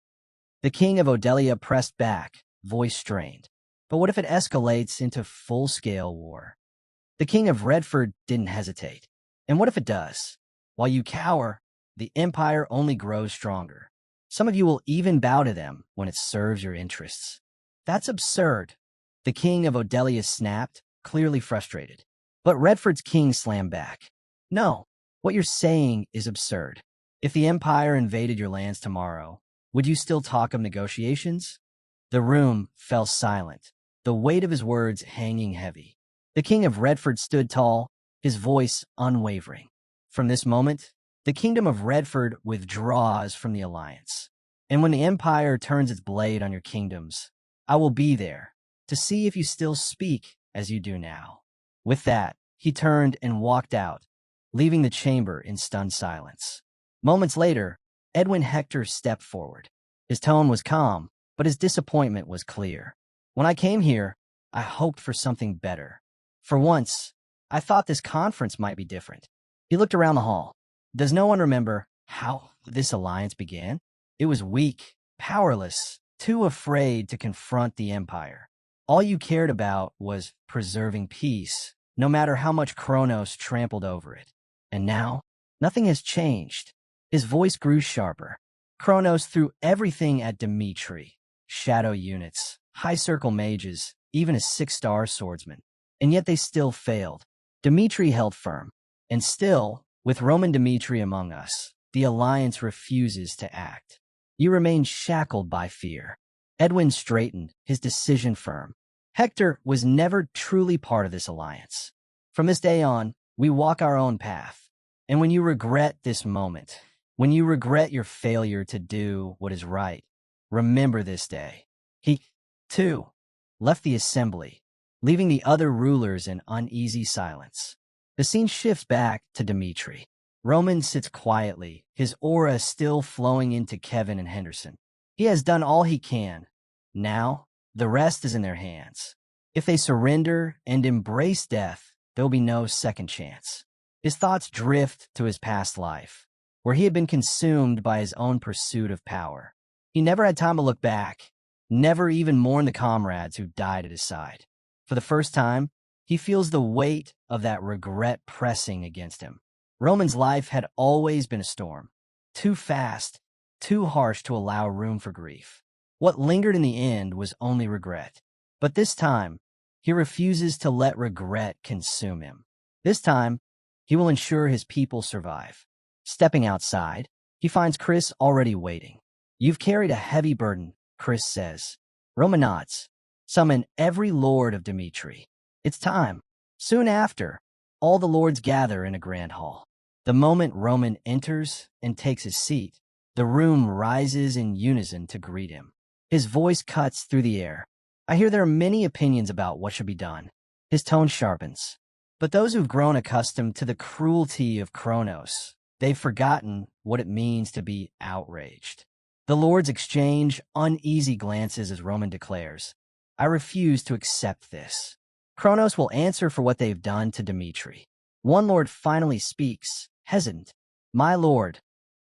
The king of Odelia pressed back, voice strained. But what if it escalates into full-scale war? The king of Redford didn't hesitate. And what if it does? While you cower, the Empire only grows stronger. Some of you will even bow to them when it serves your interests. That's absurd. The king of Odelia snapped, clearly frustrated. But Redford's king slammed back. No, what you're saying is absurd. If the Empire invaded your lands tomorrow, would you still talk of negotiations? The room fell silent, the weight of his words hanging heavy. The king of Redford stood tall, his voice unwavering. From this moment, the kingdom of Redford withdraws from the alliance. And when the Empire turns its blade on your kingdoms, I will be there to see if you still speak as you do now. With that, he turned and walked out, leaving the chamber in stunned silence. Moments later, Edwin Hector stepped forward. His tone was calm, but his disappointment was clear. When I came here, I hoped for something better. For once, I thought this conference might be different. He looked around the hall. Does no one remember how this alliance began? It was weak, powerless, too afraid to confront the Empire. All you cared about was preserving peace, no matter how much Kronos trampled over it. And now, nothing has changed. His voice grew sharper. Kronos threw everything at Dimitri. Shadow units, high-circle mages, even a 6-star swordsman. And yet they still failed. Dimitri held firm. And still, with Roman Dimitri among us, the alliance refuses to act. You remain shackled by fear. Edwin straightened, his decision firm. Hector was never truly part of this alliance. From this day on, we walk our own path. And when you regret this moment, when you regret your failure to do what is right, remember this day. He, too, left the assembly, leaving the other rulers in uneasy silence. The scene shifts back to Dimitri. Roman sits quietly, his aura still flowing into Kevin and Henderson. He has done all he can. Now, the rest is in their hands. If they surrender and embrace death, there'll be no second chance. His thoughts drift to his past life, where he had been consumed by his own pursuit of power. He never had time to look back, never even mourn the comrades who died at his side. For the first time, he feels the weight of that regret pressing against him. Roman's life had always been a storm, too fast, too harsh to allow room for grief. What lingered in the end was only regret. But this time, he refuses to let regret consume him. This time, he will ensure his people survive. Stepping outside, he finds Chris already waiting. You've carried a heavy burden, Chris says. Roman nods. Summon every lord of Dimitri. It's time. Soon after, all the lords gather in a grand hall. The moment Roman enters and takes his seat, the room rises in unison to greet him. His voice cuts through the air. I hear there are many opinions about what should be done. His tone sharpens. But those who've grown accustomed to the cruelty of Kronos, they've forgotten what it means to be outraged. The lords exchange uneasy glances as Roman declares, I refuse to accept this. Kronos will answer for what they've done to Dimitri. One lord finally speaks, hesitant. My lord,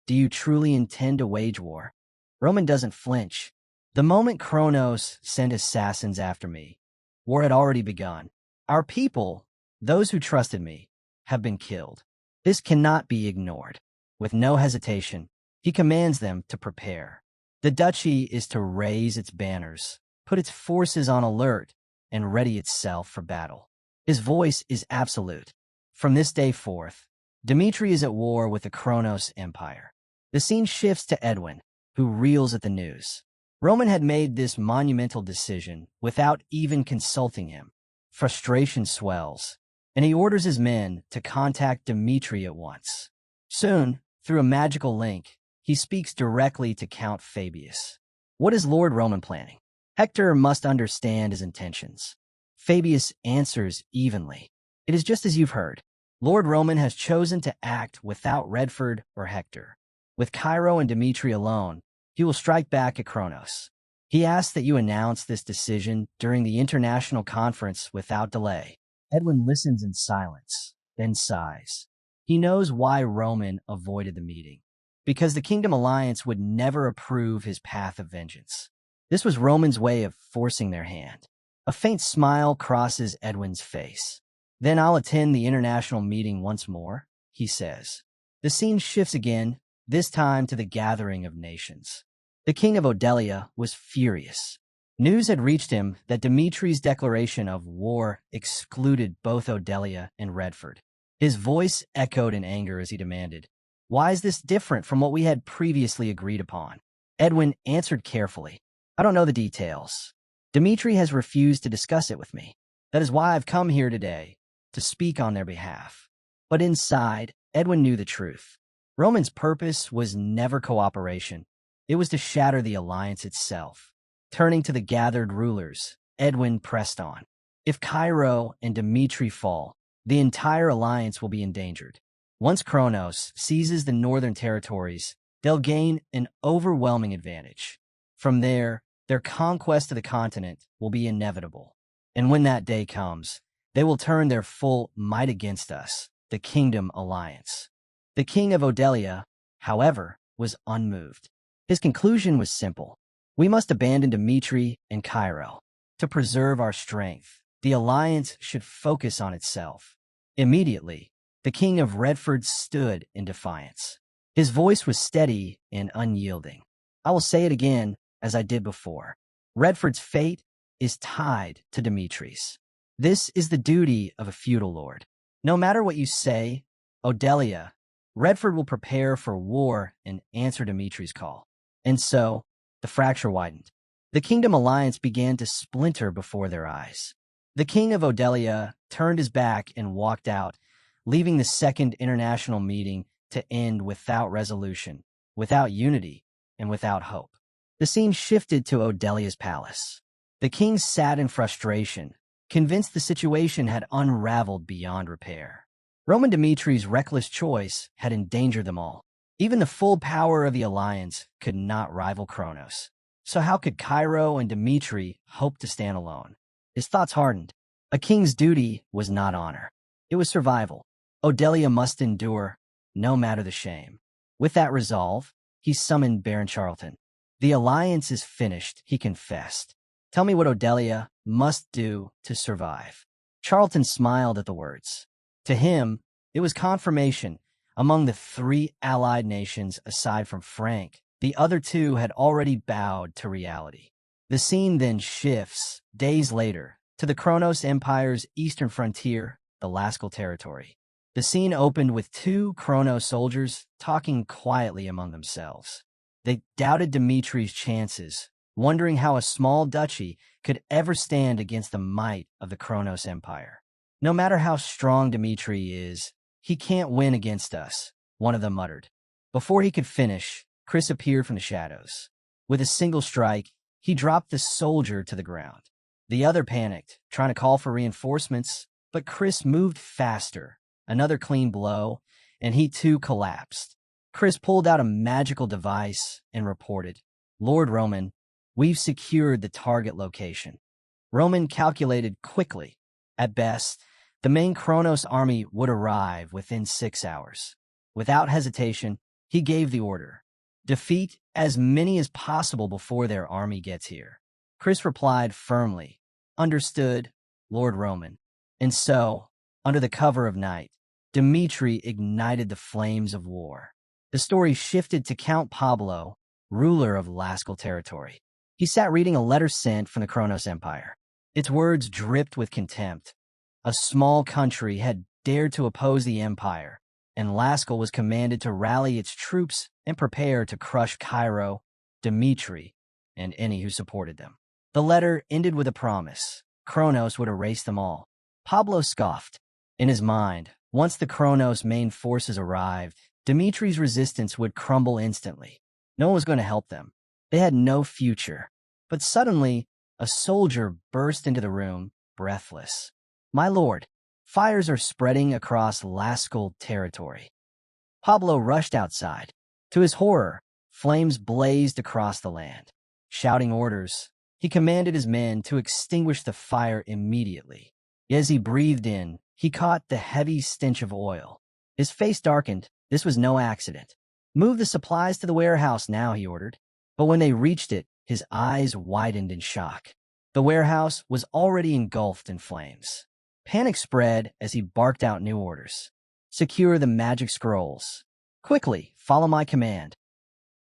do you truly intend to wage war? Roman doesn't flinch. The moment Kronos sent assassins after me, war had already begun. Our people, those who trusted me, have been killed. This cannot be ignored. With no hesitation, he commands them to prepare. The duchy is to raise its banners, put its forces on alert, and ready itself for battle. His voice is absolute. From this day forth, Dimitri is at war with the Kronos Empire. The scene shifts to Edwin, who reels at the news. Roman had made this monumental decision without even consulting him. Frustration swells, and he orders his men to contact Dimitri at once. Soon, through a magical link, he speaks directly to Count Fabius. What is Lord Roman planning? Hector must understand his intentions. Fabius answers evenly. It is just as you've heard. Lord Roman has chosen to act without Redford or Hector. With Cairo and Dimitri alone, he will strike back at Kronos. He asks that you announce this decision during the international conference without delay. Edwin listens in silence, then sighs. He knows why Roman avoided the meeting. Because the Kingdom Alliance would never approve his path of vengeance. This was Roman's way of forcing their hand. A faint smile crosses Edwin's face. Then I'll attend the international meeting once more, he says. The scene shifts again, this time to the gathering of nations. The king of Odelia was furious. News had reached him that Dimitri's declaration of war excluded both Odelia and Redford. His voice echoed in anger as he demanded, "Why is this different from what we had previously agreed upon?" Edwin answered carefully, "I don't know the details. Dimitri has refused to discuss it with me. That is why I've come here today, to speak on their behalf." But inside, Edwin knew the truth. Roman's purpose was never cooperation. It was to shatter the alliance itself. Turning to the gathered rulers, Edwin pressed on. If Cairo and Dimitri fall, the entire alliance will be endangered. Once Kronos seizes the northern territories, they'll gain an overwhelming advantage. From there, their conquest of the continent will be inevitable. And when that day comes, they will turn their full might against us, the Kingdom Alliance. The king of Odelia, however, was unmoved. His conclusion was simple. We must abandon Dimitri and Cairo. To preserve our strength, the alliance should focus on itself. Immediately, the king of Redford stood in defiance. His voice was steady and unyielding. "I will say it again, as I did before. Redford's fate is tied to Dimitri's. This is the duty of a feudal lord. No matter what you say, Odelia, Redford will prepare for war and answer Dimitri's call." And so, the fracture widened. The Kingdom Alliance began to splinter before their eyes. The king of Odelia turned his back and walked out, leaving the Second International Meeting to end without resolution, without unity, and without hope. The scene shifted to Odelia's palace. The king sat in frustration, convinced the situation had unraveled beyond repair. Roman Dimitri's reckless choice had endangered them all. Even the full power of the alliance could not rival Kronos. So how could Cairo and Dimitri hope to stand alone? His thoughts hardened. A king's duty was not honor. It was survival. Odelia must endure, no matter the shame. With that resolve, he summoned Baron Charlton. "The alliance is finished," he confessed. "Tell me what Odelia must do to survive." Charlton smiled at the words. To him, it was confirmation. Among the three allied nations, aside from Frank, the other two had already bowed to reality. The scene then shifts, days later, to the Kronos Empire's eastern frontier, the Laskal territory. The scene opened with two Kronos soldiers talking quietly among themselves. They doubted Dimitri's chances, wondering how a small duchy could ever stand against the might of the Kronos Empire. "No matter how strong Dimitri is, he can't win against us," one of them muttered. Before he could finish, Chris appeared from the shadows. With a single strike, he dropped the soldier to the ground. The other panicked, trying to call for reinforcements, but Chris moved faster. Another clean blow, and he too collapsed. Chris pulled out a magical device and reported, "Lord Roman, we've secured the target location." Roman calculated quickly. At best, the main Kronos army would arrive within 6 hours. Without hesitation, he gave the order. "Defeat as many as possible before their army gets here." Chris replied firmly, "Understood, Lord Roman." And so, under the cover of night, Dimitri ignited the flames of war. The story shifted to Count Pablo, ruler of Laskal territory. He sat reading a letter sent from the Kronos Empire. Its words dripped with contempt. A small country had dared to oppose the empire, and Laskal was commanded to rally its troops and prepare to crush Cairo, Dimitri, and any who supported them. The letter ended with a promise. Kronos would erase them all. Pablo scoffed. In his mind, once the Kronos main forces arrived, Dimitri's resistance would crumble instantly. No one was going to help them. They had no future. But suddenly, a soldier burst into the room, breathless. "My lord, fires are spreading across Laskal territory." Pablo rushed outside. To his horror, flames blazed across the land. Shouting orders, he commanded his men to extinguish the fire immediately. As he breathed in, he caught the heavy stench of oil. His face darkened. This was no accident. "Move the supplies to the warehouse now," he ordered. But when they reached it, his eyes widened in shock. The warehouse was already engulfed in flames. Panic spread as he barked out new orders. "Secure the magic scrolls. Quickly, follow my command."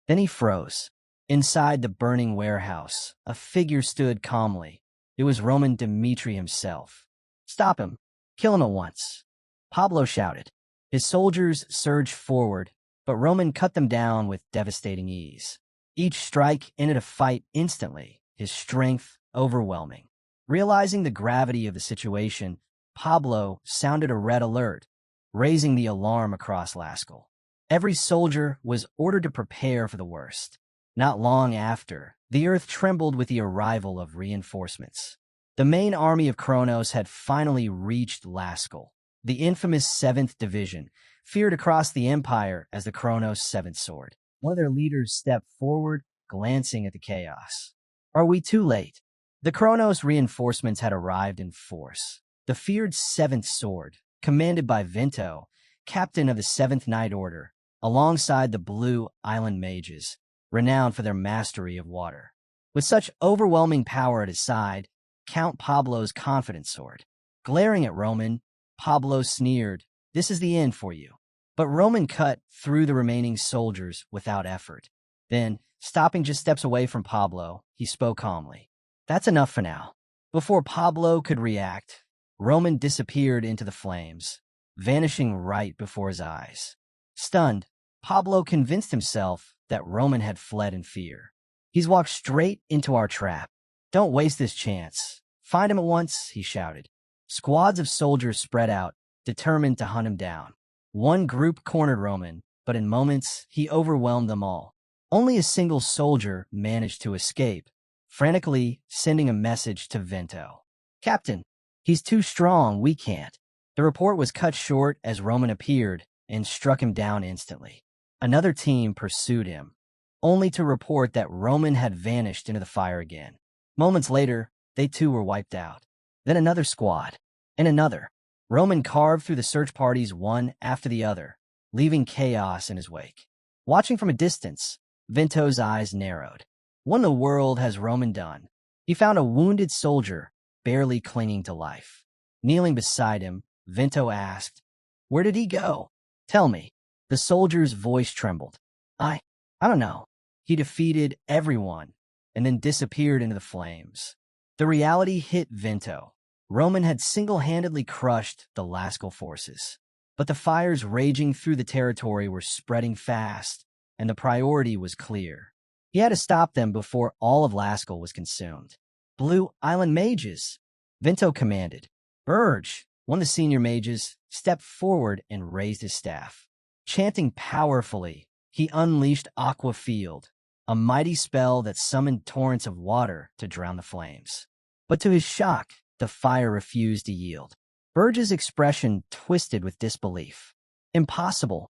Then he froze. Inside the burning warehouse, a figure stood calmly. It was Roman Dmitri himself. "Stop him! Kill him at once!" Pablo shouted. His soldiers surged forward, but Roman cut them down with devastating ease. Each strike ended a fight instantly, his strength overwhelming. Realizing the gravity of the situation, Pablo sounded a red alert, raising the alarm across Lascaux. Every soldier was ordered to prepare for the worst. Not long after, the earth trembled with the arrival of reinforcements. The main army of Kronos had finally reached Lascaux. The infamous 7th Division feared across the empire as the Kronos 7th Sword. One of their leaders stepped forward, glancing at the chaos. "Are we too late?" The Kronos reinforcements had arrived in force. The feared 7th Sword, commanded by Vinto, captain of the 7th Night Order, alongside the Blue Island Mages, renowned for their mastery of water. With such overwhelming power at his side, Count Pablo's confident sword. Glaring at Roman, Pablo sneered, "This is the end for you." But Roman cut through the remaining soldiers without effort. Then, stopping just steps away from Pablo, he spoke calmly. "That's enough for now." Before Pablo could react, Roman disappeared into the flames, vanishing right before his eyes. Stunned, Pablo convinced himself that Roman had fled in fear. "He's walked straight into our trap. Don't waste this chance. Find him at once," he shouted. Squads of soldiers spread out, determined to hunt him down. One group cornered Roman, but in moments he overwhelmed them all. Only a single soldier managed to escape, frantically sending a message to Vento. "Captain, he's too strong, we can't." The report was cut short as Roman appeared and struck him down instantly. Another team pursued him, only to report that Roman had vanished into the fire again. Moments later, they too were wiped out. Then another squad, and another. Roman carved through the search parties one after the other, leaving chaos in his wake. Watching from a distance, Vento's eyes narrowed. What in the world has Roman done? He found a wounded soldier, barely clinging to life. Kneeling beside him, Vento asked, "Where did he go? Tell me." The soldier's voice trembled. I don't know. He defeated everyone and then disappeared into the flames." The reality hit Vento. Roman had single-handedly crushed the Lascaux forces. But the fires raging through the territory were spreading fast, and the priority was clear. He had to stop them before all of Lascaux was consumed. "Blue Island Mages," Vento commanded. Burge, one of the senior mages, stepped forward and raised his staff. Chanting powerfully, he unleashed Aqua Field, a mighty spell that summoned torrents of water to drown the flames. But to his shock, the fire refused to yield. Burge's expression twisted with disbelief. "Impossible."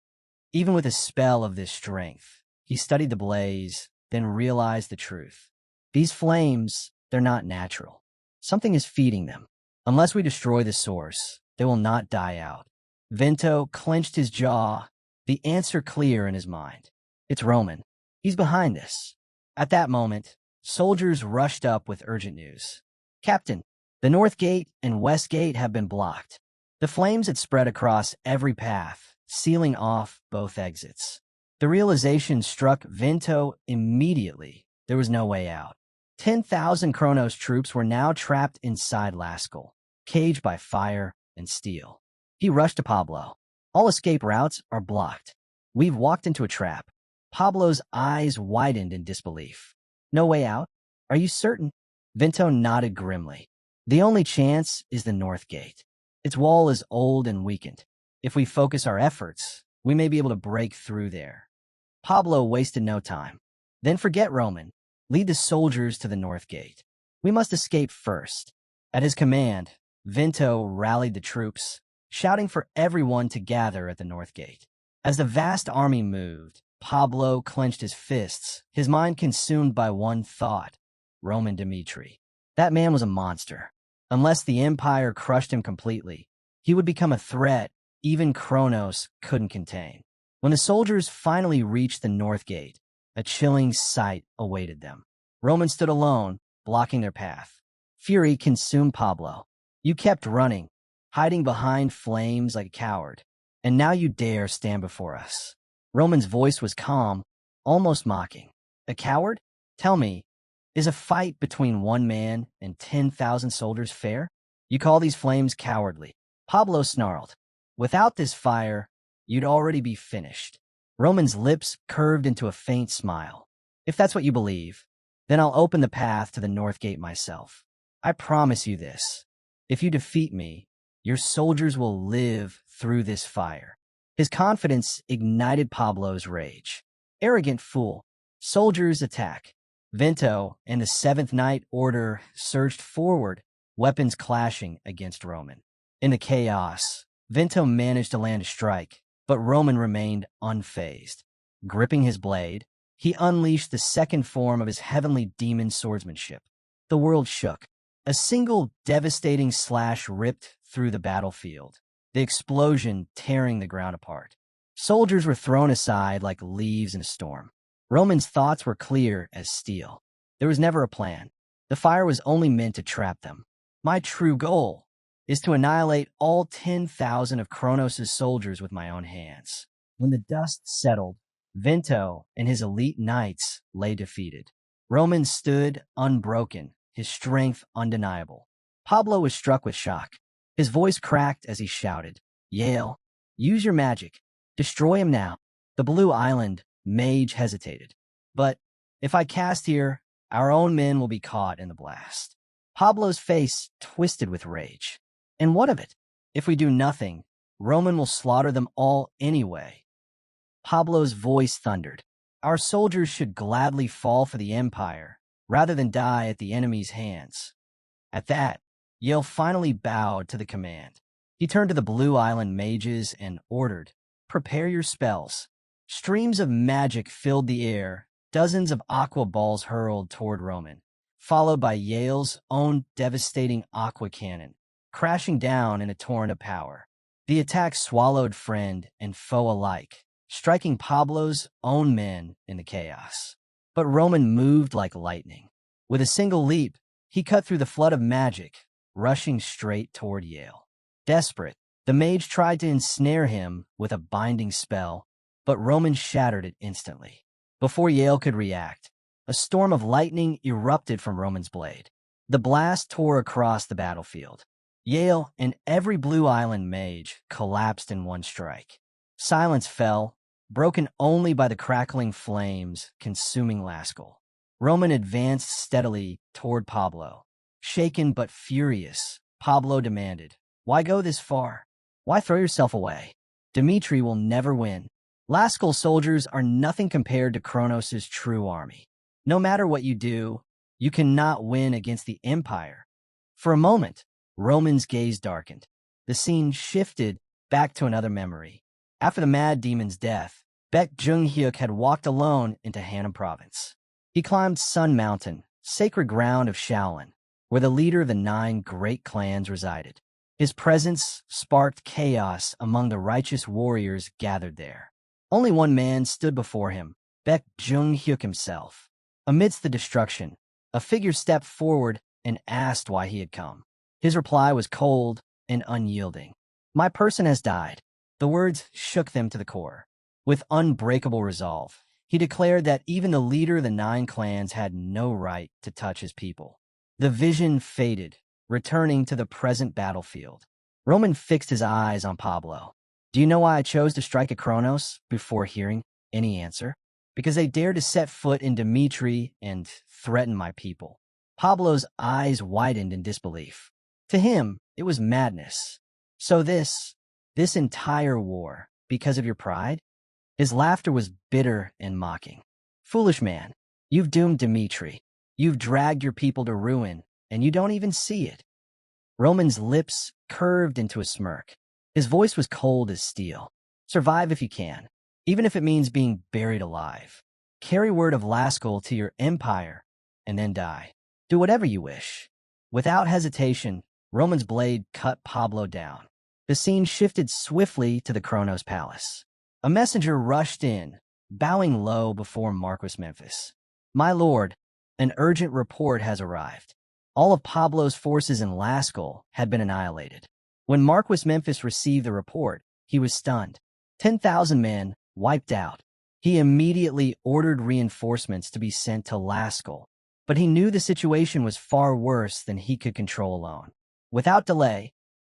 Even with a spell of this strength, he studied the blaze, then realized the truth. These flames, they're not natural. Something is feeding them. Unless we destroy the source, they will not die out. Vento clenched his jaw, the answer clear in his mind. It's Roman. He's behind this. At that moment, soldiers rushed up with urgent news. "Captain, the North Gate and West Gate have been blocked." The flames had spread across every path, sealing off both exits. The realization struck Vento immediately. There was no way out. 10,000 Kronos troops were now trapped inside Lascaux, caged by fire and steel. He rushed to Pablo. "All escape routes are blocked. We've walked into a trap." Pablo's eyes widened in disbelief. "No way out? Are you certain?" Vento nodded grimly. "The only chance is the North Gate. Its wall is old and weakened. If we focus our efforts, we may be able to break through there." Pablo wasted no time. "Then forget Roman. Lead the soldiers to the North Gate. We must escape first." At his command, Vento rallied the troops, shouting for everyone to gather at the North Gate. As the vast army moved, Pablo clenched his fists, his mind consumed by one thought: Roman Dmitri. That man was a monster. Unless the Empire crushed him completely, he would become a threat even Kronos couldn't contain. When the soldiers finally reached the North Gate, a chilling sight awaited them. Roman stood alone, blocking their path. Fury consumed Pablo. "You kept running, hiding behind flames like a coward, and now you dare stand before us." Roman's voice was calm, almost mocking. A coward? Tell me, is a fight between one man and 10,000 soldiers fair? You call these flames cowardly. Pablo snarled. Without this fire, you'd already be finished. Roman's lips curved into a faint smile. If that's what you believe, then I'll open the path to the North Gate myself. I promise you this. If you defeat me, your soldiers will live through this fire. His confidence ignited Pablo's rage. Arrogant fool. Soldiers attack. Vento and the Seventh Night Order surged forward, weapons clashing against Roman. In the chaos, Vento managed to land a strike, but Roman remained unfazed. Gripping his blade, he unleashed the second form of his heavenly demon swordsmanship. The world shook. A single devastating slash ripped through the battlefield, the explosion tearing the ground apart. Soldiers were thrown aside like leaves in a storm. Roman's thoughts were clear as steel. There was never a plan. The fire was only meant to trap them. My true goal is to annihilate all 10,000 of Kronos' soldiers with my own hands. When the dust settled, Vento and his elite knights lay defeated. Roman stood unbroken, his strength undeniable. Pablo was struck with shock. His voice cracked as he shouted, "Yale, use your magic. Destroy him now." The Blue Island mage hesitated. "But if I cast here, our own men will be caught in the blast." Pablo's face twisted with rage. "And what of it? If we do nothing, Roman will slaughter them all anyway." Pablo's voice thundered. "Our soldiers should gladly fall for the Empire, rather than die at the enemy's hands." At that, Yale finally bowed to the command. He turned to the Blue Island mages and ordered, "Prepare your spells." Streams of magic filled the air, dozens of aqua balls hurled toward Roman, followed by Yale's own devastating aqua cannon, crashing down in a torrent of power. The attack swallowed friend and foe alike, striking Pablo's own men in the chaos. But Roman moved like lightning. With a single leap, he cut through the flood of magic, rushing straight toward Yale. Desperate, the mage tried to ensnare him with a binding spell, but Roman shattered it instantly. Before Yale could react, a storm of lightning erupted from Roman's blade. The blast tore across the battlefield. Yale and every Blue Island mage collapsed in one strike. Silence fell, broken only by the crackling flames consuming Lascaux. Roman advanced steadily toward Pablo. Shaken but furious, Pablo demanded, "Why go this far? Why throw yourself away? Dmitri will never win. Lascaux soldiers are nothing compared to Kronos' true army. No matter what you do, you cannot win against the Empire." For a moment, Roman's gaze darkened. The scene shifted back to another memory. After the Mad Demon's death, Baek Jung-hyuk had walked alone into Hanam Province. He climbed Sun Mountain, sacred ground of Shaolin, where the leader of the 9 great clans resided. His presence sparked chaos among the righteous warriors gathered there. Only one man stood before him, Baek Jung-hyuk himself. Amidst the destruction, a figure stepped forward and asked why he had come. His reply was cold and unyielding. "My person has died." The words shook them to the core. With unbreakable resolve, he declared that even the leader of the 9 clans had no right to touch his people. The vision faded, returning to the present battlefield. Roman fixed his eyes on Pablo. "Do you know why I chose to strike at Kronos before hearing any answer? Because they dared to set foot in Dmitri and threaten my people." Pablo's eyes widened in disbelief. To him, it was madness. "So this entire war, because of your pride?" His laughter was bitter and mocking. "Foolish man, you've doomed Dmitri. You've dragged your people to ruin, and you don't even see it." Roman's lips curved into a smirk. His voice was cold as steel. "Survive if you can, even if it means being buried alive. Carry word of Lascaux to your empire, and then die. Do whatever you wish." Without hesitation, Roman's blade cut Pablo down. The scene shifted swiftly to the Kronos Palace. A messenger rushed in, bowing low before Marquis Memphis. "My lord, an urgent report has arrived." All of Pablo's forces in Lascaux had been annihilated. When Marquis Memphis received the report, he was stunned. 10,000 men wiped out, He immediately ordered reinforcements to be sent to Laskell, but he knew the situation was far worse than he could control alone. Without delay,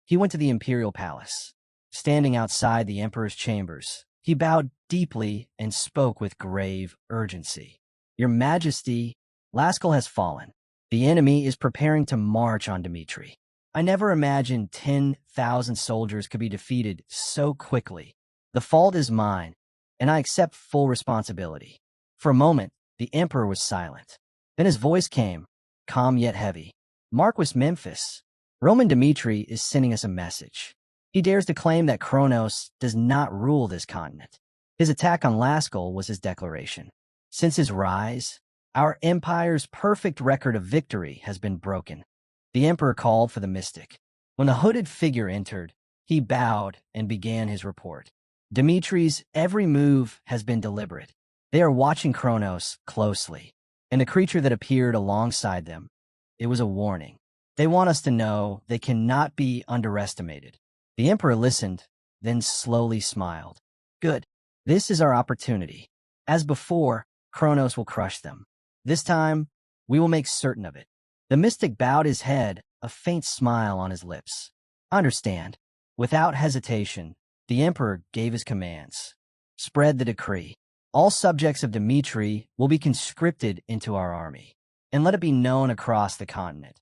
he went to the imperial palace. Standing outside the emperor's chambers, he bowed deeply and spoke with grave urgency. Your Majesty, Laskell has fallen. The enemy is preparing to march on Dmitri. I never imagined 10,000 soldiers could be defeated so quickly. The fault is mine, and I accept full responsibility. For a moment, the emperor was silent. Then his voice came, calm yet heavy. Marquis Memphis, Roman Dmitri is sending us a message. He dares to claim that Kronos does not rule this continent. His attack on Laskell was his declaration. Since his rise, our empire's perfect record of victory has been broken. The emperor called for the mystic. When the hooded figure entered, he bowed and began his report. Dimitri's every move has been deliberate. They are watching Kronos closely, and the creature that appeared alongside them, it was a warning. They want us to know they cannot be underestimated. The emperor listened, then slowly smiled. Good. This is our opportunity. As before, Kronos will crush them. This time, we will make certain of it. The mystic bowed his head, a faint smile on his lips. Understand. Without hesitation, the emperor gave his commands. Spread the decree. All subjects of Dmitri will be conscripted into our army, and let it be known across the continent.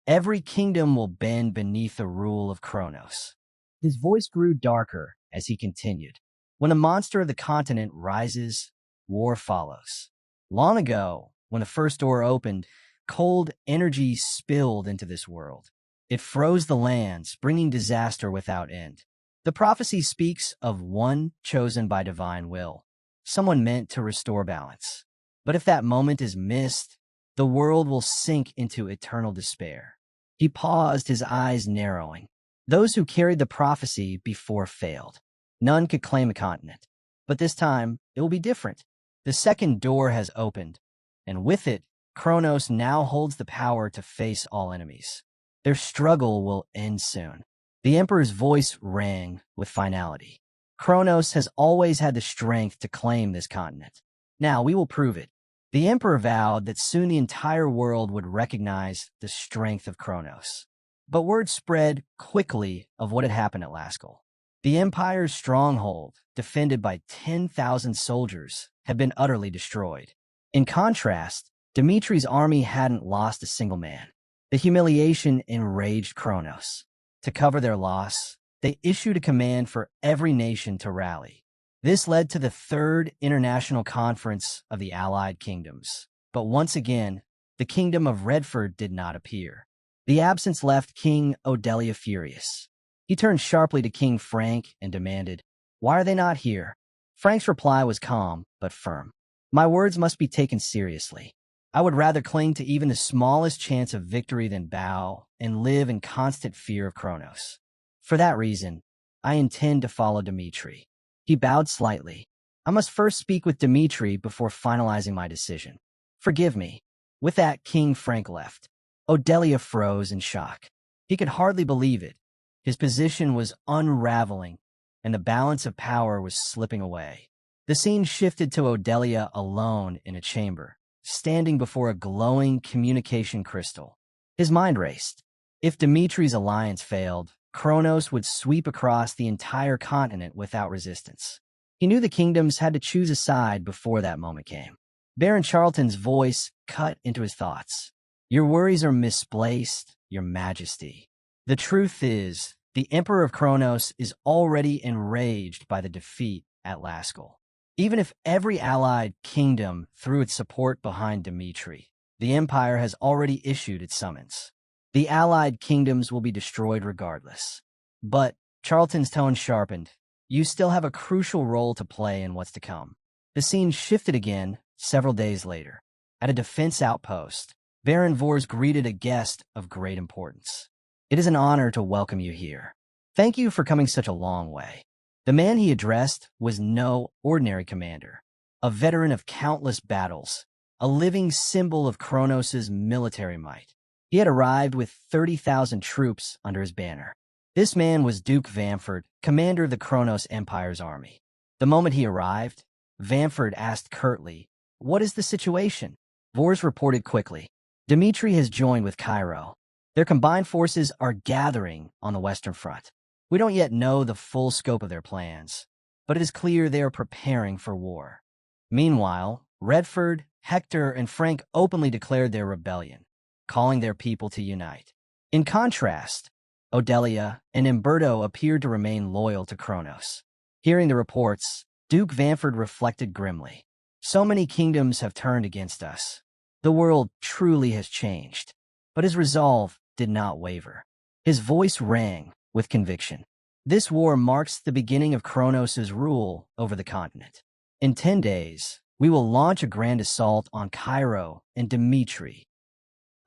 Every kingdom will bend beneath the rule of Kronos. His voice grew darker as he continued. When a monster of the continent rises, war follows. Long ago, when the first door opened, cold energy spilled into this world. It froze the lands, bringing disaster without end. The prophecy speaks of one chosen by divine will, someone meant to restore balance. But if that moment is missed, the world will sink into eternal despair. He paused, his eyes narrowing. Those who carried the prophecy before failed. None could claim a continent. But this time, it will be different. The second door has opened, and with it, Kronos now holds the power to face all enemies. Their struggle will end soon. The emperor's voice rang with finality. Kronos has always had the strength to claim this continent. Now we will prove it. The emperor vowed that soon the entire world would recognize the strength of Kronos. But word spread quickly of what had happened at Laskell. The empire's stronghold, defended by 10,000 soldiers, had been utterly destroyed. In contrast, Dimitri's army hadn't lost a single man. The humiliation enraged Kronos. To cover their loss, they issued a command for every nation to rally. This led to the Third International Conference of the Allied Kingdoms. But once again, the Kingdom of Redford did not appear. The absence left King Odelia furious. He turned sharply to King Frank and demanded, "Why are they not here?" Frank's reply was calm but firm. "My words must be taken seriously. I would rather cling to even the smallest chance of victory than bow and live in constant fear of Kronos. For that reason, I intend to follow Dmitri." He bowed slightly. "I must first speak with Dmitri before finalizing my decision. Forgive me." With that, King Frank left. Odelia froze in shock. He could hardly believe it. His position was unraveling, and the balance of power was slipping away. The scene shifted to Odelia alone in a chamber, standing before a glowing communication crystal. His mind raced. If Dimitri's alliance failed, Kronos would sweep across the entire continent without resistance. He knew the kingdoms had to choose a side before that moment came. Baron Charlton's voice cut into his thoughts. "Your worries are misplaced, Your Majesty. The truth is, the Emperor of Kronos is already enraged by the defeat at Laskell. Even if every allied kingdom threw its support behind Dmitri, the Empire has already issued its summons. The allied kingdoms will be destroyed regardless. But," Charlton's tone sharpened, "you still have a crucial role to play in what's to come." The scene shifted again several days later. At a defense outpost, Baron Vors greeted a guest of great importance. "It is an honor to welcome you here. Thank you for coming such a long way." The man he addressed was no ordinary commander, a veteran of countless battles, a living symbol of Kronos' military might. He had arrived with 30,000 troops under his banner. This man was Duke Vamford, commander of the Kronos Empire's army. The moment he arrived, Vanford asked curtly, "What is the situation?" Vors reported quickly. "Dmitri has joined with Cairo. Their combined forces are gathering on the Western Front. We don't yet know the full scope of their plans, but it is clear they are preparing for war." Meanwhile, Redford, Hector, and Frank openly declared their rebellion, calling their people to unite. In contrast, Odelia and Umberto appeared to remain loyal to Kronos. Hearing the reports, Duke Vanford reflected grimly. "So many kingdoms have turned against us. The world truly has changed." But his resolve did not waver. His voice rang with conviction. "This war marks the beginning of Kronos' rule over the continent. In 10 days, we will launch a grand assault on Cairo and Dmitri."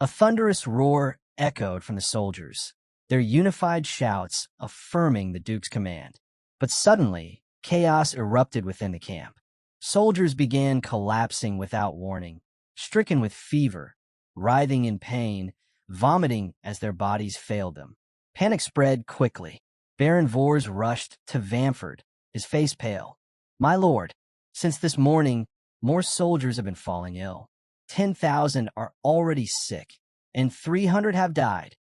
A thunderous roar echoed from the soldiers, their unified shouts affirming the Duke's command. But suddenly, chaos erupted within the camp. Soldiers began collapsing without warning, stricken with fever, writhing in pain, vomiting as their bodies failed them. Panic spread quickly. Baron Vors rushed to Vanford, his face pale. "My lord, since this morning, more soldiers have been falling ill. 10,000 are already sick, and 300 have died."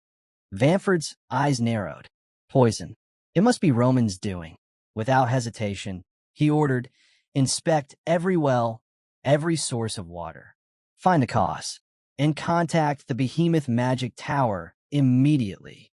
Vanford's eyes narrowed. "Poison. It must be Roman's doing." Without hesitation, he ordered, "Inspect every well, every source of water. Find the cause, and contact the Behemoth Magic Tower immediately."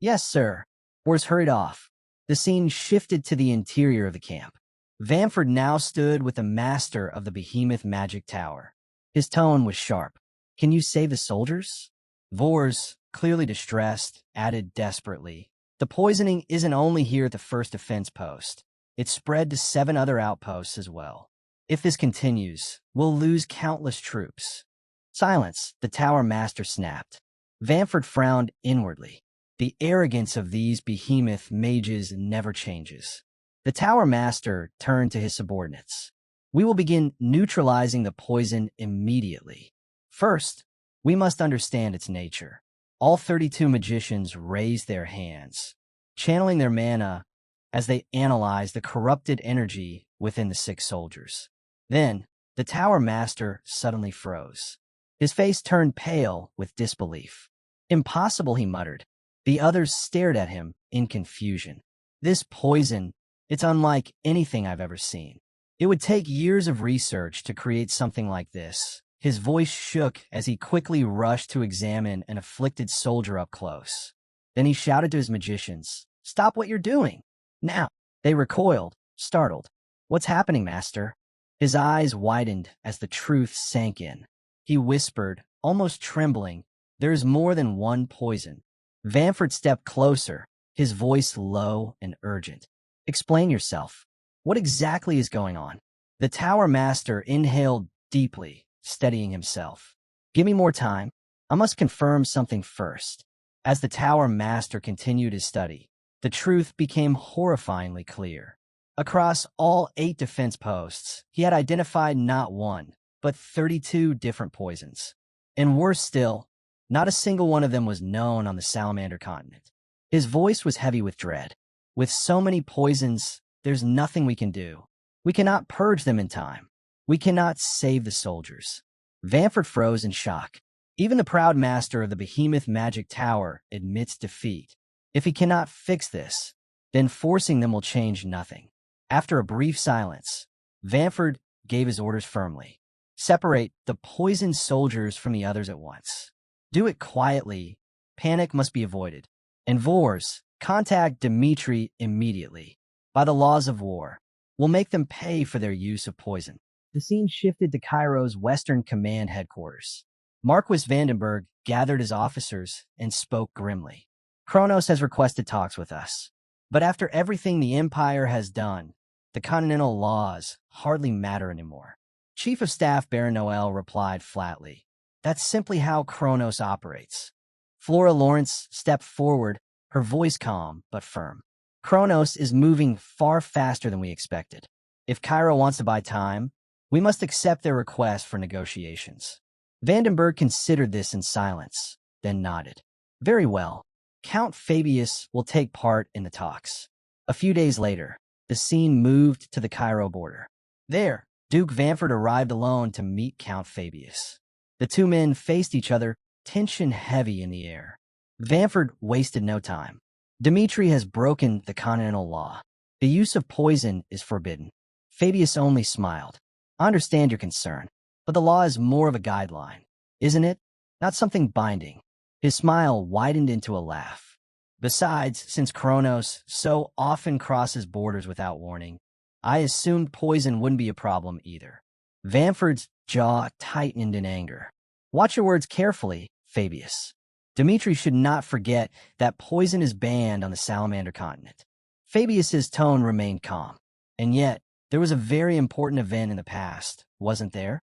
"Yes, sir." Wars hurried off. The scene shifted to the interior of the camp. Vanford now stood with the master of the Behemoth Magic Tower. His tone was sharp. "Can you save the soldiers?" Vors, clearly distressed, added desperately, "The poisoning isn't only here at the first defense post. It's spread to 7 other outposts as well. If this continues, we'll lose countless troops." "Silence," the tower master snapped. Vanford frowned inwardly. The arrogance of these behemoth mages never changes. The tower master turned to his subordinates. "We will begin neutralizing the poison immediately. First, we must understand its nature." All 32 magicians raised their hands, channeling their mana as they analyzed the corrupted energy within the 6 soldiers. Then, the tower master suddenly froze. His face turned pale with disbelief. "Impossible," he muttered. The others stared at him in confusion. "This poison, it's unlike anything I've ever seen. It would take years of research to create something like this." His voice shook as he quickly rushed to examine an afflicted soldier up close. Then he shouted to his magicians, "Stop what you're doing! Now!" They recoiled, startled. "What's happening, master?" His eyes widened as the truth sank in. He whispered, almost trembling, "There is more than one poison." Vanford stepped closer, his voice low and urgent. "Explain yourself. What exactly is going on?" The tower master inhaled deeply, steadying himself. "Give me more time. I must confirm something first." As the tower master continued his study, the truth became horrifyingly clear. Across all 8 defense posts, he had identified not one, but 32 different poisons. And worse still, not a single one of them was known on the Salamander continent. His voice was heavy with dread. "With so many poisons, there's nothing we can do. We cannot purge them in time. We cannot save the soldiers." Vanford froze in shock. Even the proud master of the Behemoth Magic Tower admits defeat. If he cannot fix this, then forcing them will change nothing. After a brief silence, Vanford gave his orders firmly. "Separate the poisoned soldiers from the others at once. Do it quietly. Panic must be avoided. And Vors, contact Dmitri immediately. By the laws of war, we'll make them pay for their use of poison." The scene shifted to Cairo's Western Command headquarters. Marquis Vandenberg gathered his officers and spoke grimly. "Kronos has requested talks with us. But after everything the Empire has done, the continental laws hardly matter anymore." Chief of Staff Baron Noel replied flatly, "That's simply how Kronos operates." Flora Lawrence stepped forward, her voice calm but firm. "Kronos is moving far faster than we expected. If Cairo wants to buy time, we must accept their request for negotiations." Vandenberg considered this in silence, then nodded. "Very well. Count Fabius will take part in the talks." A few days later, the scene moved to the Cairo border. There, Duke Vanford arrived alone to meet Count Fabius. The two men faced each other, tension heavy in the air. Vanford wasted no time. Dmitri has broken the continental law. The use of poison is forbidden. Fabius only smiled. I understand your concern, but the law is more of a guideline, isn't it? Not something binding. His smile widened into a laugh. Besides, since Kronos so often crosses borders without warning, I assumed poison wouldn't be a problem either. Vanford's jaw tightened in anger. Watch your words carefully, Fabius. Dmitri should not forget that poison is banned on the Salamander continent. Fabius's tone remained calm. And yet, there was a very important event in the past, wasn't there?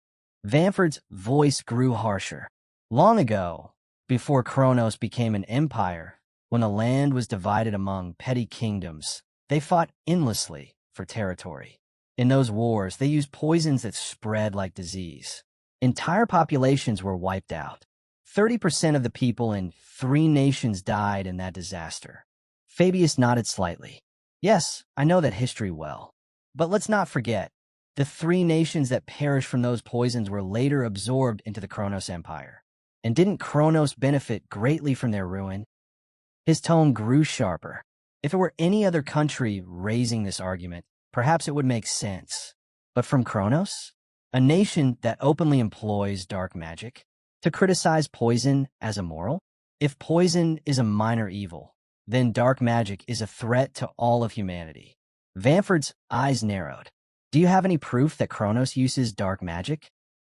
Vanford's voice grew harsher. Long ago, before Kronos became an empire, when the land was divided among petty kingdoms, they fought endlessly for territory. In those wars, they used poisons that spread like disease. Entire populations were wiped out. 30% of the people in 3 nations died in that disaster. Fabius nodded slightly. Yes, I know that history well. But let's not forget, the 3 nations that perished from those poisons were later absorbed into the Kronos Empire. And didn't Kronos benefit greatly from their ruin? His tone grew sharper. If it were any other country raising this argument, perhaps it would make sense. But from Kronos? A nation that openly employs dark magic? To criticize poison as immoral? If poison is a minor evil, then dark magic is a threat to all of humanity. Vanford's eyes narrowed. Do you have any proof that Kronos uses dark magic?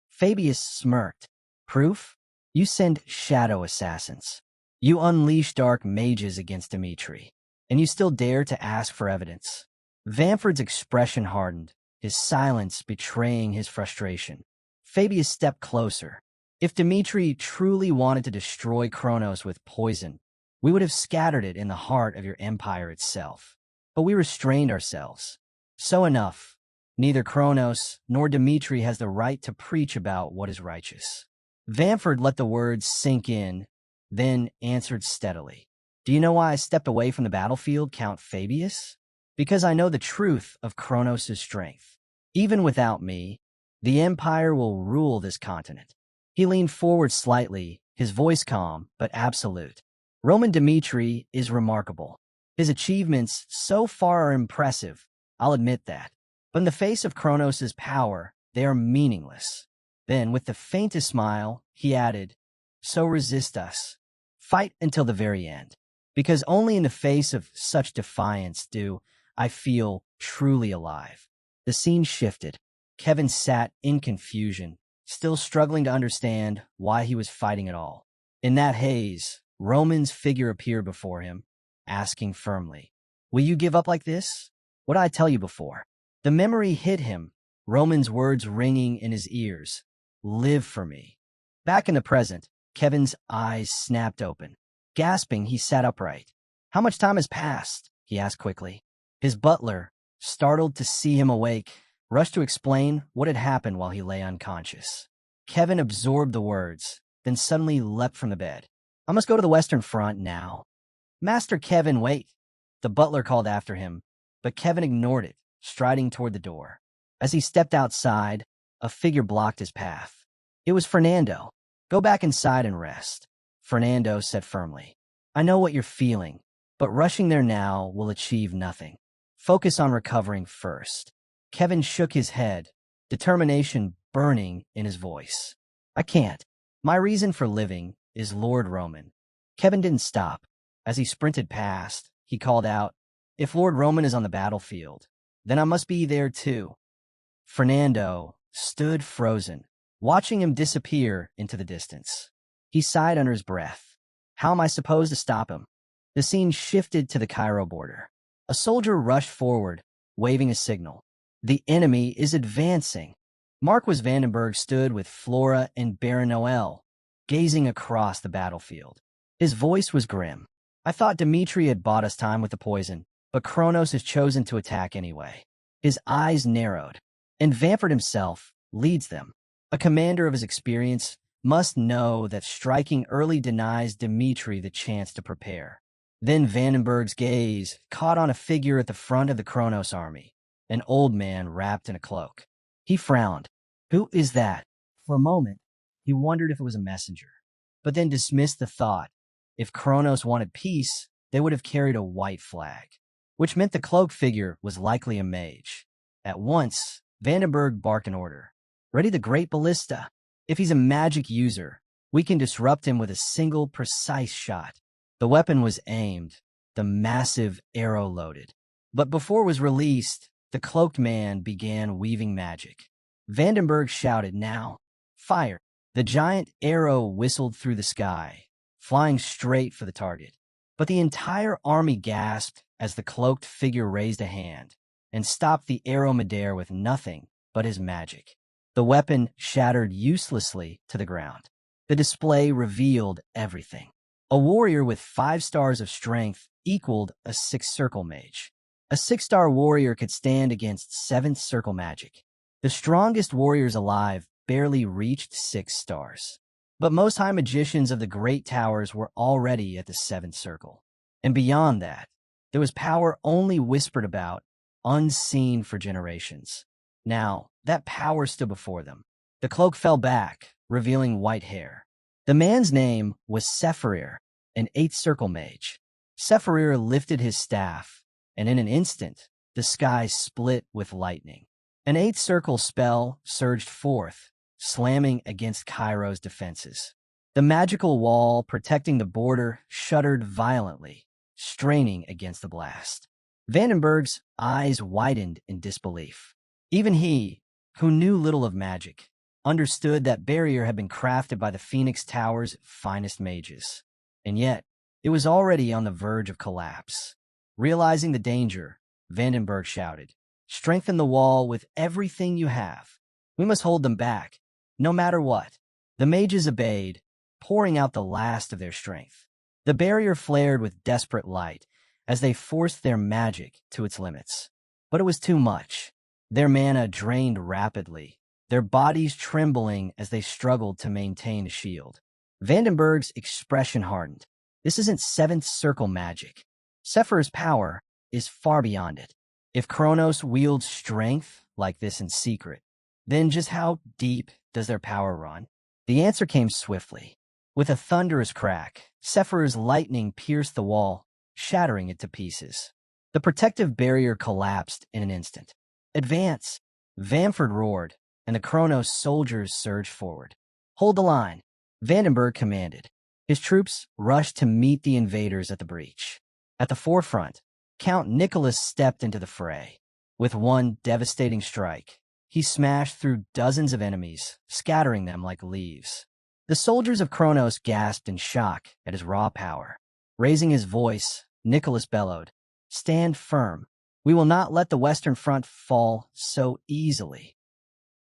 Fabius smirked. Proof? You send shadow assassins. You unleash dark mages against Dmitri, and you still dare to ask for evidence. Vanford's expression hardened, his silence betraying his frustration. Fabius stepped closer. If Dmitri truly wanted to destroy Kronos with poison, we would have scattered it in the heart of your empire itself. But we restrained ourselves. So enough. Neither Kronos nor Dmitri has the right to preach about what is righteous. Vanford let the words sink in, then answered steadily. Do you know why I stepped away from the battlefield, Count Fabius? Because I know the truth of Kronos' strength. Even without me, the Empire will rule this continent. He leaned forward slightly, his voice calm but absolute. Roman Dmitri is remarkable. His achievements so far are impressive, I'll admit that. But in the face of Kronos' power, they are meaningless. Then, with the faintest smile, he added, So resist us. Fight until the very end. Because only in the face of such defiance do I feel truly alive. The scene shifted. Kevin sat in confusion, still struggling to understand why he was fighting at all. In that haze, Roman's figure appeared before him, asking firmly, Will you give up like this? What did I tell you before? The memory hit him, Roman's words ringing in his ears. Live for me. Back in the present, Kevin's eyes snapped open. Gasping, he sat upright. How much time has passed? He asked quickly. His butler, startled to see him awake, rushed to explain what had happened while he lay unconscious. Kevin absorbed the words, then suddenly leapt from the bed. I must go to the Western Front now. Master Kevin, wait. The butler called after him, but Kevin ignored it, striding toward the door. As he stepped outside, a figure blocked his path. It was Fernando. Go back inside and rest. Fernando said firmly. I know what you're feeling, but rushing there now will achieve nothing. Focus on recovering first. Kevin shook his head, determination burning in his voice. I can't. My reason for living is Lord Roman. Kevin didn't stop. As he sprinted past, he called out, If Lord Roman is on the battlefield, then I must be there too. Fernando stood frozen, watching him disappear into the distance. He sighed under his breath. How am I supposed to stop him? The scene shifted to the Cairo border. A soldier rushed forward, waving a signal. The enemy is advancing. Marquis Vandenberg stood with Flora and Baron Noel, gazing across the battlefield. His voice was grim. I thought Dmitri had bought us time with the poison, but Kronos has chosen to attack anyway. His eyes narrowed. And Vanford himself leads them. A commander of his experience must know that striking early denies Dmitri the chance to prepare. Then Vandenberg's gaze caught on a figure at the front of the Kronos army, an old man wrapped in a cloak. He frowned. Who is that? For a moment, he wondered if it was a messenger, but then dismissed the thought. If Kronos wanted peace, they would have carried a white flag, which meant the cloaked figure was likely a mage. At once, Vandenberg barked an order. Ready the great ballista. If he's a magic user, we can disrupt him with a single precise shot. The weapon was aimed, the massive arrow loaded. But before it was released, the cloaked man began weaving magic. Vandenberg shouted, now, fire. The giant arrow whistled through the sky, flying straight for the target. But the entire army gasped as the cloaked figure raised a hand and stopped the arrow midair with nothing but his magic. The weapon shattered uselessly to the ground. The display revealed everything. A warrior with 5 stars of strength equaled a 6th circle mage. A 6-star warrior could stand against 7th circle magic. The strongest warriors alive barely reached 6 stars. But most high magicians of the great towers were already at the 7th circle. And beyond that, there was power only whispered about, unseen for generations. Now, that power stood before them. The cloak fell back, revealing white hair. The man's name was Sephirir, an 8th circle mage. Sephirir lifted his staff, and in an instant, the sky split with lightning. An 8th circle spell surged forth, slamming against Cairo's defenses. The magical wall protecting the border shuddered violently, straining against the blast. Vandenberg's eyes widened in disbelief. Even he, who knew little of magic, understood that barrier had been crafted by the Phoenix Tower's finest mages. And yet, it was already on the verge of collapse. Realizing the danger, Vandenberg shouted, strengthen the wall with everything you have. We must hold them back, no matter what. The mages obeyed, pouring out the last of their strength. The barrier flared with desperate light as they forced their magic to its limits. But it was too much. Their mana drained rapidly, their bodies trembling as they struggled to maintain a shield. Vandenberg's expression hardened. This isn't 7th circle magic. Sephir's power is far beyond it. If Kronos wields strength like this in secret, then just how deep does their power run? The answer came swiftly. With a thunderous crack, Sephir's lightning pierced the wall, shattering it to pieces. The protective barrier collapsed in an instant. Advance! Vamford roared, and the Kronos soldiers surged forward. Hold the line, Vandenberg commanded. His troops rushed to meet the invaders at the breach. At the forefront, Count Nicholas stepped into the fray. With one devastating strike, he smashed through dozens of enemies, scattering them like leaves. The soldiers of Kronos gasped in shock at his raw power. Raising his voice, Nicholas bellowed, stand firm. We will not let the Western Front fall so easily.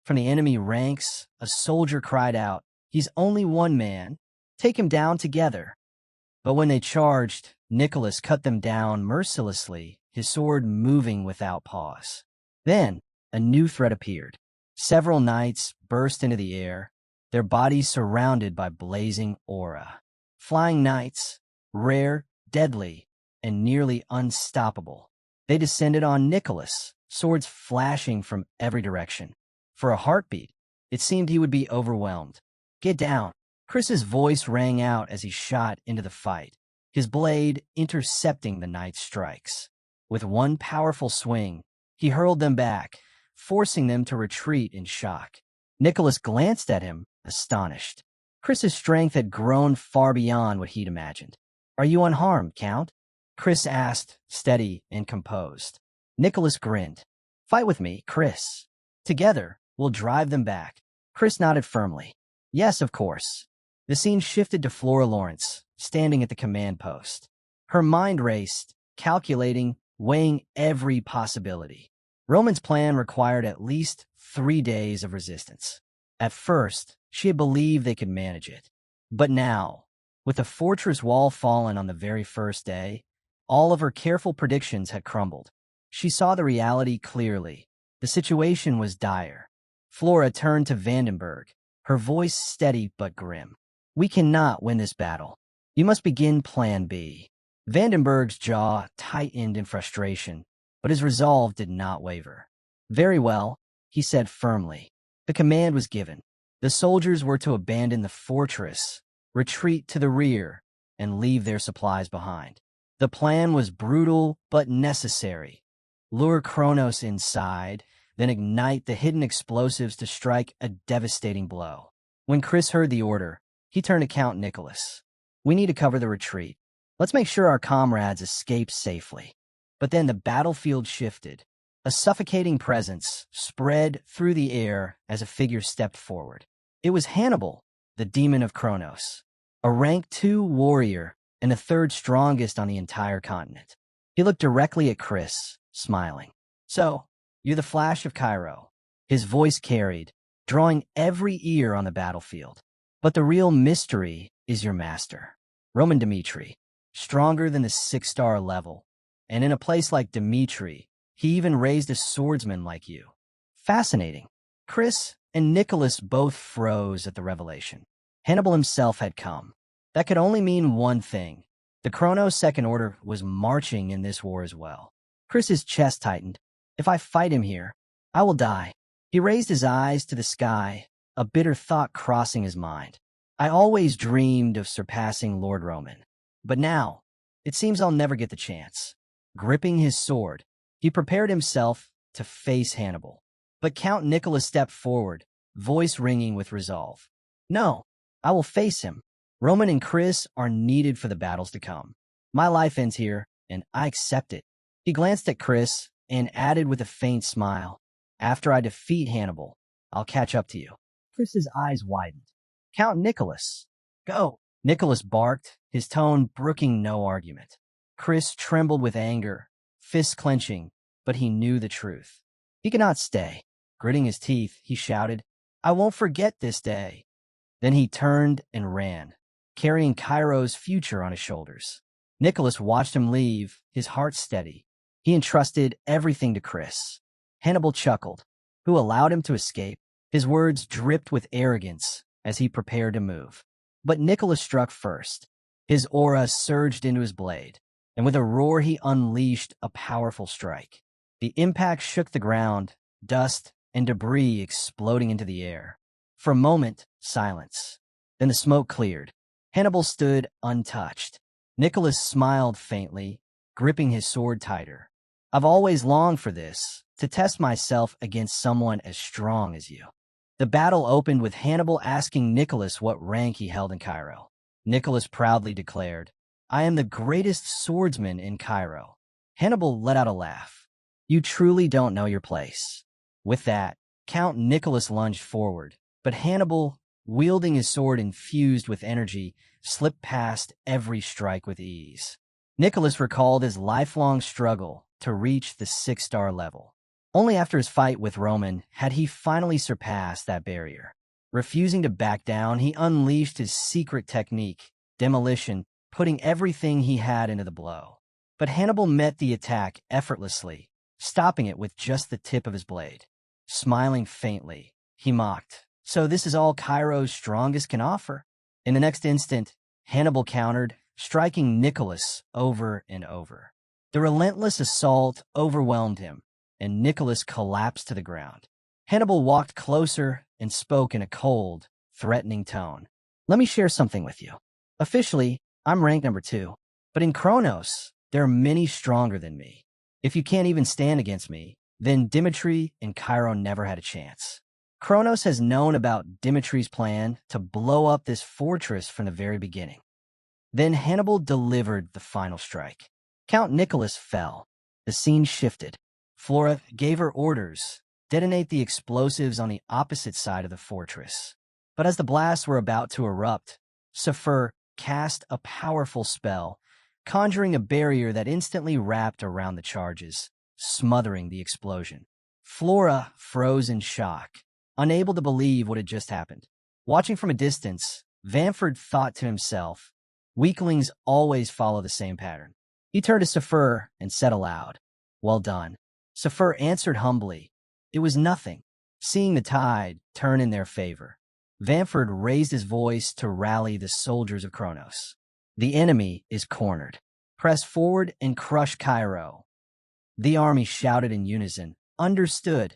From the enemy ranks, a soldier cried out, he's only one man. Take him down together. But when they charged, Nicholas cut them down mercilessly, his sword moving without pause. Then, a new threat appeared. Several knights burst into the air, their bodies surrounded by blazing aura. Flying knights, rare, deadly, and nearly unstoppable. They descended on Nicholas, swords flashing from every direction. For a heartbeat, it seemed he would be overwhelmed. Get down! Chris's voice rang out as he shot into the fight, his blade intercepting the knight's strikes. With one powerful swing, he hurled them back, forcing them to retreat in shock. Nicholas glanced at him, astonished. Chris's strength had grown far beyond what he'd imagined. Are you unharmed, Count? Chris asked, steady and composed. Nicholas grinned. Fight with me, Chris. Together, we'll drive them back. Chris nodded firmly. Yes, of course. The scene shifted to Flora Lawrence, standing at the command post. Her mind raced, calculating, weighing every possibility. Roman's plan required at least 3 days of resistance. At first, she had believed they could manage it. But now, with the fortress wall fallen on the very first day, all of her careful predictions had crumbled. She saw the reality clearly. The situation was dire. Flora turned to Vandenberg, her voice steady but grim. We cannot win this battle. You must begin Plan B. Vandenberg's jaw tightened in frustration, but his resolve did not waver. Very well, he said firmly. The command was given. The soldiers were to abandon the fortress, retreat to the rear, and leave their supplies behind. The plan was brutal but necessary. Lure Kronos inside, then ignite the hidden explosives to strike a devastating blow. When Chris heard the order, he turned to Count Nicholas. We need to cover the retreat. Let's make sure our comrades escape safely. But then the battlefield shifted. A suffocating presence spread through the air as a figure stepped forward. It was Hannibal, the demon of Kronos, a rank 2 warrior and the third strongest on the entire continent. He looked directly at Chris, smiling. So, you're the Flash of Cairo. His voice carried, drawing every ear on the battlefield. But the real mystery is your master, Roman Dmitri, stronger than the 6-star level. And in a place like Dmitri, he even raised a swordsman like you. Fascinating. Chris and Nicholas both froze at the revelation. Hannibal himself had come. That could only mean one thing. The Kronos Second Order was marching in this war as well. Chris's chest tightened. If I fight him here, I will die. He raised his eyes to the sky, a bitter thought crossing his mind. I always dreamed of surpassing Lord Roman. But now, it seems I'll never get the chance. Gripping his sword, he prepared himself to face Hannibal. But Count Nicholas stepped forward, voice ringing with resolve. No, I will face him. Roman and Chris are needed for the battles to come. My life ends here, and I accept it. He glanced at Chris and added with a faint smile, after I defeat Hannibal, I'll catch up to you. Chris's eyes widened. Count Nicholas, go. Nicholas barked, his tone brooking no argument. Chris trembled with anger, fists clenching, but he knew the truth. He could not stay. Gritting his teeth, he shouted, I won't forget this day. Then he turned and ran, carrying Cairo's future on his shoulders. Nicholas watched him leave, his heart steady. He entrusted everything to Chris. Hannibal chuckled. Who allowed him to escape? His words dripped with arrogance as he prepared to move. But Nicholas struck first. His aura surged into his blade, and with a roar he unleashed a powerful strike. The impact shook the ground, dust and debris exploding into the air. For a moment, silence. Then the smoke cleared. Hannibal stood untouched. Nicholas smiled faintly, gripping his sword tighter. I've always longed for this, to test myself against someone as strong as you. The battle opened with Hannibal asking Nicholas what rank he held in Cairo. Nicholas proudly declared, I am the greatest swordsman in Cairo. Hannibal let out a laugh. You truly don't know your place. With that, Count Nicholas lunged forward, but Hannibal, wielding his sword infused with energy, slipped past every strike with ease. Nicholas recalled his lifelong struggle to reach the 6-star level. Only after his fight with Roman had he finally surpassed that barrier. Refusing to back down, he unleashed his secret technique, demolition, putting everything he had into the blow. But Hannibal met the attack effortlessly, stopping it with just the tip of his blade. Smiling faintly, he mocked, So this is all Cairo's strongest can offer? In the next instant, Hannibal countered, striking Nicholas over and over. The relentless assault overwhelmed him, and Nicholas collapsed to the ground. Hannibal walked closer and spoke in a cold, threatening tone. Let me share something with you. Officially, I'm rank number 2, but in Kronos, there are many stronger than me. If you can't even stand against me, then Dmitri and Cairo never had a chance. Kronos has known about Dimitri's plan to blow up this fortress from the very beginning. Then Hannibal delivered the final strike. Count Nicholas fell. The scene shifted. Flora gave her orders, detonate the explosives on the opposite side of the fortress. But as the blasts were about to erupt, Saphir cast a powerful spell, conjuring a barrier that instantly wrapped around the charges, smothering the explosion. Flora froze in shock, unable to believe what had just happened. Watching from a distance, Vanford thought to himself, weaklings always follow the same pattern. He turned to Saphir and said aloud, Well done. Saphir answered humbly, It was nothing, seeing the tide turn in their favor. Vanford raised his voice to rally the soldiers of Kronos. The enemy is cornered. Press forward and crush Cairo. The army shouted in unison, Understood.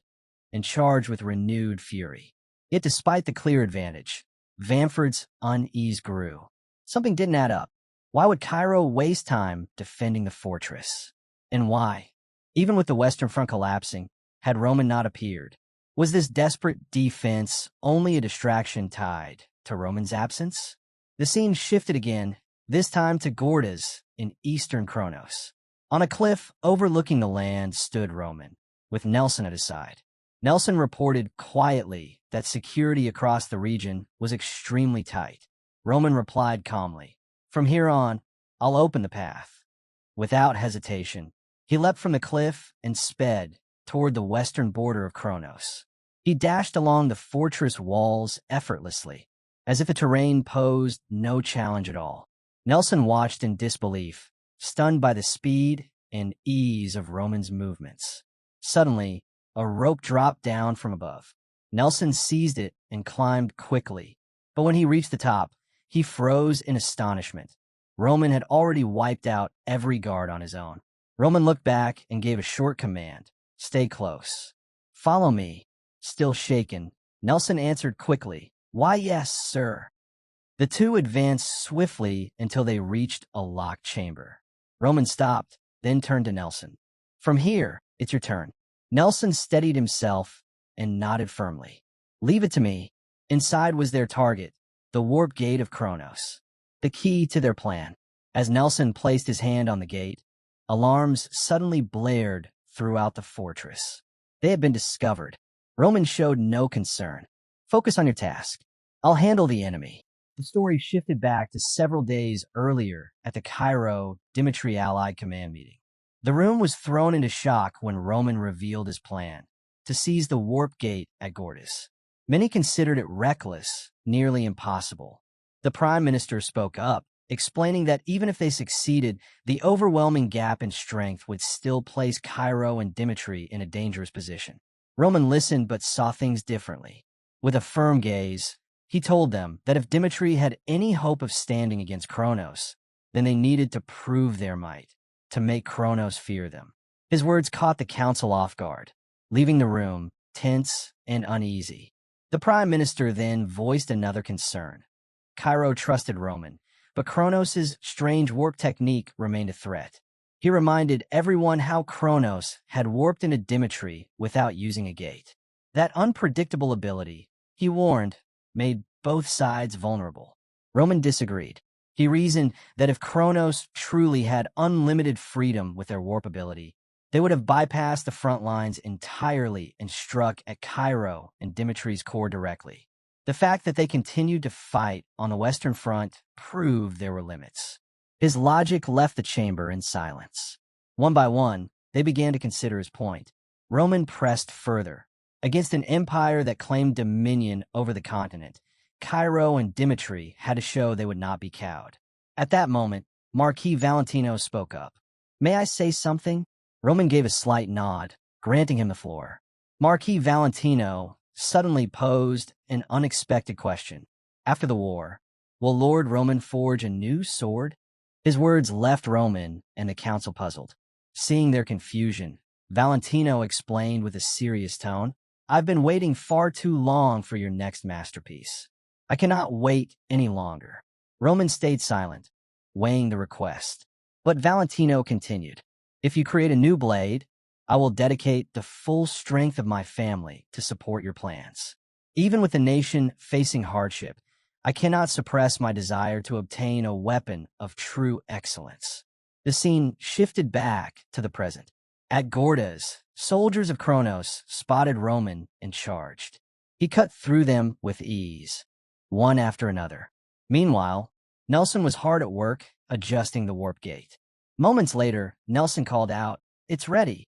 and charged with renewed fury. Yet despite the clear advantage, Vamford's unease grew. Something didn't add up. Why would Cairo waste time defending the fortress? And why? Even with the Western Front collapsing, had Roman not appeared? Was this desperate defense only a distraction tied to Roman's absence? The scene shifted again, this time to Gordas in eastern Kronos. On a cliff overlooking the land stood Roman, with Nelson at his side. Nelson reported quietly that security across the region was extremely tight. Roman replied calmly, "From here on, I'll open the path." Without hesitation, he leapt from the cliff and sped toward the western border of Kronos. He dashed along the fortress walls effortlessly, as if the terrain posed no challenge at all. Nelson watched in disbelief, stunned by the speed and ease of Roman's movements. Suddenly, a rope dropped down from above. Nelson seized it and climbed quickly, but when he reached the top, he froze in astonishment. Roman had already wiped out every guard on his own. Roman looked back and gave a short command, "Stay close." "Follow me." Still shaken, Nelson answered quickly, "Why, yes, sir." The two advanced swiftly until they reached a locked chamber. Roman stopped, then turned to Nelson. "From here, it's your turn." Nelson steadied himself and nodded firmly. "Leave it to me." Inside was their target, the warp gate of Kronos, the key to their plan. As Nelson placed his hand on the gate, alarms suddenly blared throughout the fortress. They had been discovered. Roman showed no concern. "Focus on your task. I'll handle the enemy." The story shifted back to several days earlier at the Cairo Dimitri Allied Command meeting. The room was thrown into shock when Roman revealed his plan to seize the warp gate at Gordas. Many considered it reckless, nearly impossible. The prime minister spoke up, explaining that even if they succeeded, the overwhelming gap in strength would still place Cairo and Dimitri in a dangerous position. Roman listened but saw things differently. With a firm gaze, he told them that if Dimitri had any hope of standing against Kronos, then they needed to prove their might, to make Kronos fear them. His words caught the council off guard, leaving the room tense and uneasy. The prime minister then voiced another concern. Cairo trusted Roman, but Kronos' strange warp technique remained a threat. He reminded everyone how Kronos had warped into Dimitri without using a gate. That unpredictable ability, he warned, made both sides vulnerable. Roman disagreed. He reasoned that if Kronos truly had unlimited freedom with their warp ability, they would have bypassed the front lines entirely and struck at Cairo and Dimitri's core directly. The fact that they continued to fight on the Western Front proved there were limits. His logic left the chamber in silence. One by one, they began to consider his point. Roman pressed further. Against an empire that claimed dominion over the continent, Cairo and Dimitri had to show they would not be cowed. At that moment, Marquis Valentino spoke up. "May I say something?" Roman gave a slight nod, granting him the floor. Marquis Valentino suddenly posed an unexpected question. After the war, will Lord Roman forge a new sword? His words left Roman and the council puzzled. Seeing their confusion, Valentino explained with a serious tone, "I've been waiting far too long for your next masterpiece. I cannot wait any longer." Roman stayed silent, weighing the request. But Valentino continued, "If you create a new blade, I will dedicate the full strength of my family to support your plans. Even with the nation facing hardship, I cannot suppress my desire to obtain a weapon of true excellence." The scene shifted back to the present. At Gordas, soldiers of Kronos spotted Roman and charged. He cut through them with ease, one after another. Meanwhile, Nelson was hard at work adjusting the warp gate. Moments later, Nelson called out, "It's ready."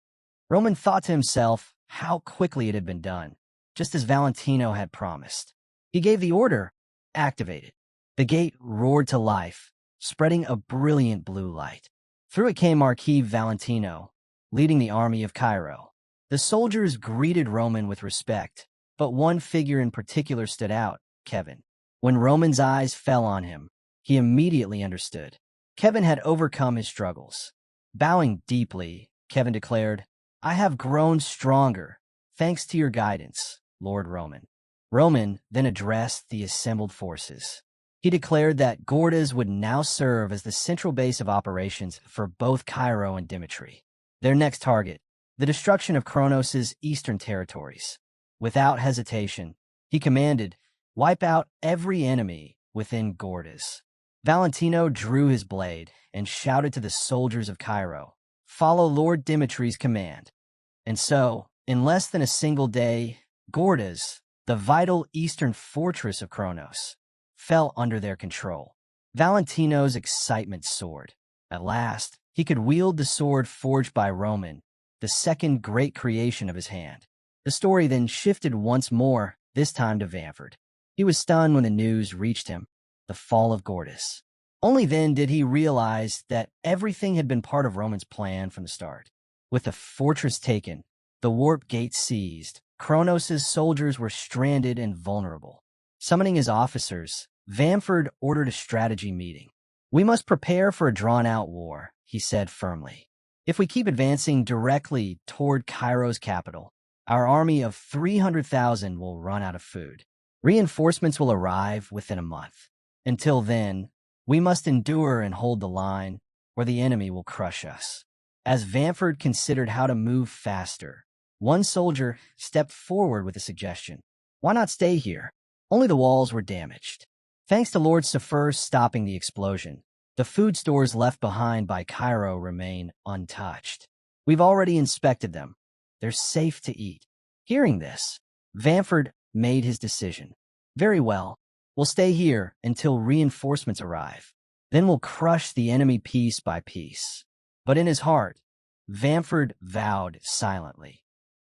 Roman thought to himself how quickly it had been done, just as Valentino had promised. He gave the order, "Activate it." The gate roared to life, spreading a brilliant blue light. Through it came Marquis Valentino, leading the army of Cairo. The soldiers greeted Roman with respect, but one figure in particular stood out, Kevin. When Roman's eyes fell on him, he immediately understood. Kevin had overcome his struggles. Bowing deeply, Kevin declared, "I have grown stronger, Thanks to your guidance, Lord Roman. Roman then addressed the assembled forces. He declared that Gordas would now serve as the central base of operations for both Cairo and Dimitri. Their next target, the destruction of Kronos' eastern territories. Without hesitation, he commanded, wipe out every enemy within Gordas. Valentino drew his blade and shouted to the soldiers of Cairo, follow Lord Dimitri's command. And so, in less than a single day, Gordas, the vital eastern fortress of Kronos, fell under their control. Valentino's excitement soared. At last, he could wield the sword forged by Roman, the second great creation of his hand. The story then shifted once more, this time to Vamford. He was stunned when the news reached him, the fall of Gordas. Only then did he realize that everything had been part of Roman's plan from the start. With the fortress taken, the warp gate seized, Kronos' soldiers were stranded and vulnerable. Summoning his officers, Vamford ordered a strategy meeting. We must prepare for a drawn-out war, he said firmly. If we keep advancing directly toward Cairo's capital, our army of 300,000 will run out of food. Reinforcements will arrive within a month. Until then, we must endure and hold the line, or the enemy will crush us. As Vamford considered how to move faster, one soldier stepped forward with a suggestion. Why not stay here? Only the walls were damaged. Thanks to Lord Safir stopping the explosion, the food stores left behind by Cairo remain untouched. We've already inspected them. They're safe to eat. Hearing this, Vamford made his decision. Very well, we'll stay here until reinforcements arrive. Then we'll crush the enemy piece by piece. But in his heart, Vamford vowed silently.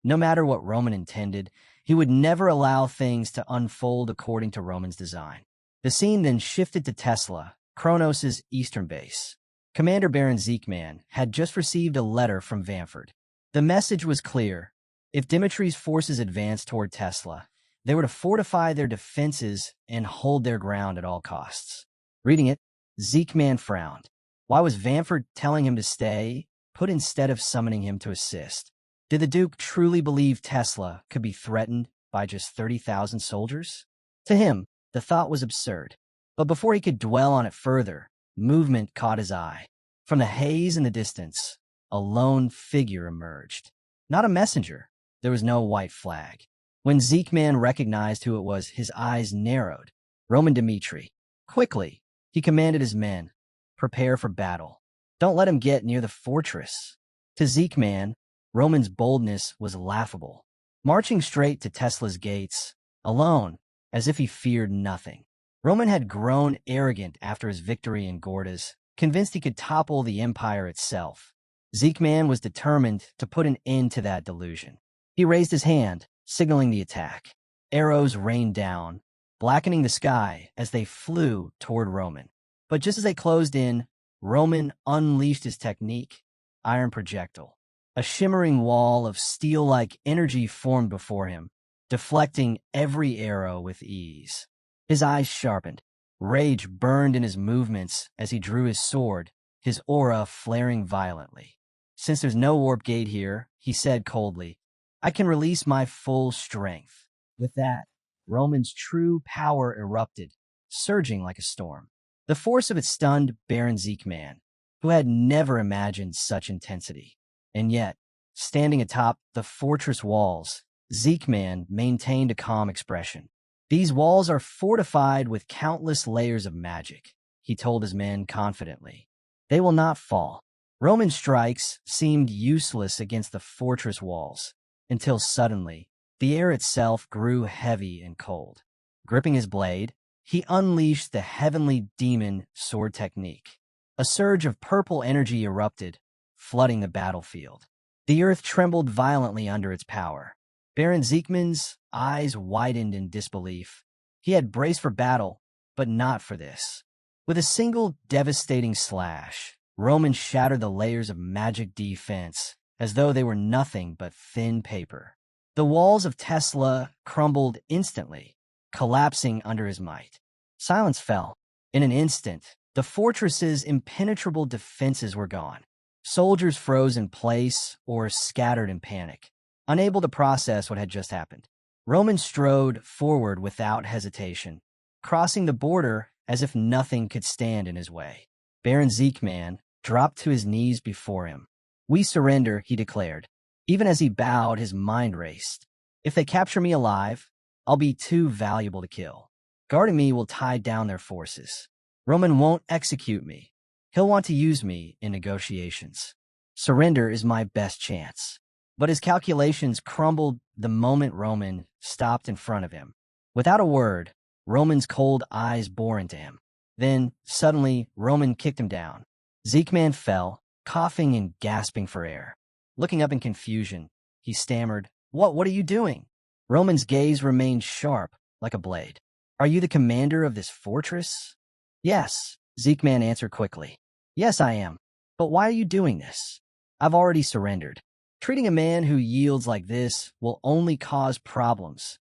No matter what Roman intended, he would never allow things to unfold according to Roman's design. The scene then shifted to Tesla, Kronos' eastern base. Commander Baron Zeekman had just received a letter from Vamford. The message was clear. If Dimitri's forces advanced toward Tesla, they were to fortify their defenses and hold their ground at all costs. Reading it, Zeekman frowned. Why was Vamford telling him to stay, put instead of summoning him to assist? Did the Duke truly believe Tesla could be threatened by just 30,000 soldiers? To him, the thought was absurd. But before he could dwell on it further, movement caught his eye. From the haze in the distance, a lone figure emerged. Not a messenger. There was no white flag. When Zeekman recognized who it was, his eyes narrowed. Roman Dimitri. Quickly, he commanded his men, prepare for battle. Don't let him get near the fortress. To Zeekman, Roman's boldness was laughable. Marching straight to Tesla's gates, alone, as if he feared nothing. Roman had grown arrogant after his victory in Gordas, convinced he could topple the empire itself. Zeekman was determined to put an end to that delusion. He raised his hand, signaling the attack. Arrows rained down, blackening the sky as they flew toward Roman. But just as they closed in, Roman unleashed his technique, iron projectile. A shimmering wall of steel-like energy formed before him, deflecting every arrow with ease. His eyes sharpened. Rage burned in his movements as he drew his sword, his aura flaring violently. Since there's no warp gate here, he said coldly, I can release my full strength. With that, Roman's true power erupted, surging like a storm. The force of it stunned Baron Zeekman, who had never imagined such intensity. And yet, standing atop the fortress walls, Zeekman maintained a calm expression. These walls are fortified with countless layers of magic, he told his men confidently. They will not fall. Roman strikes seemed useless against the fortress walls, until suddenly, the air itself grew heavy and cold. Gripping his blade, he unleashed the heavenly demon sword technique. A surge of purple energy erupted, flooding the battlefield. The earth trembled violently under its power. Baron Zeekman's eyes widened in disbelief. He had braced for battle, but not for this. With a single devastating slash, Roman shattered the layers of magic defense as though they were nothing but thin paper. The walls of Tesla crumbled instantly, collapsing under his might. Silence fell. In an instant, the fortress's impenetrable defenses were gone. Soldiers froze in place or scattered in panic. unable to process what had just happened. Roman strode forward without hesitation, crossing the border as if nothing could stand in his way. Baron Zekeman dropped to his knees before him. "We surrender," he declared. Even as he bowed, his mind raced. "If they capture me alive, I'll be too valuable to kill. Guarding me will tie down their forces. Roman won't execute me. He'll want to use me in negotiations. Surrender is my best chance." But his calculations crumbled the moment Roman stopped in front of him. Without a word, Roman's cold eyes bore into him. Then, suddenly, Roman kicked him down. Zekeman fell, coughing and gasping for air. Looking up in confusion, he stammered, What are you doing?" Roman's gaze remained sharp, like a blade. "Are you the commander of this fortress?" "Yes," Zekeman answered quickly. "Yes, I am. But why are you doing this?" "I've already surrendered. Treating a man who yields like this will only cause problems."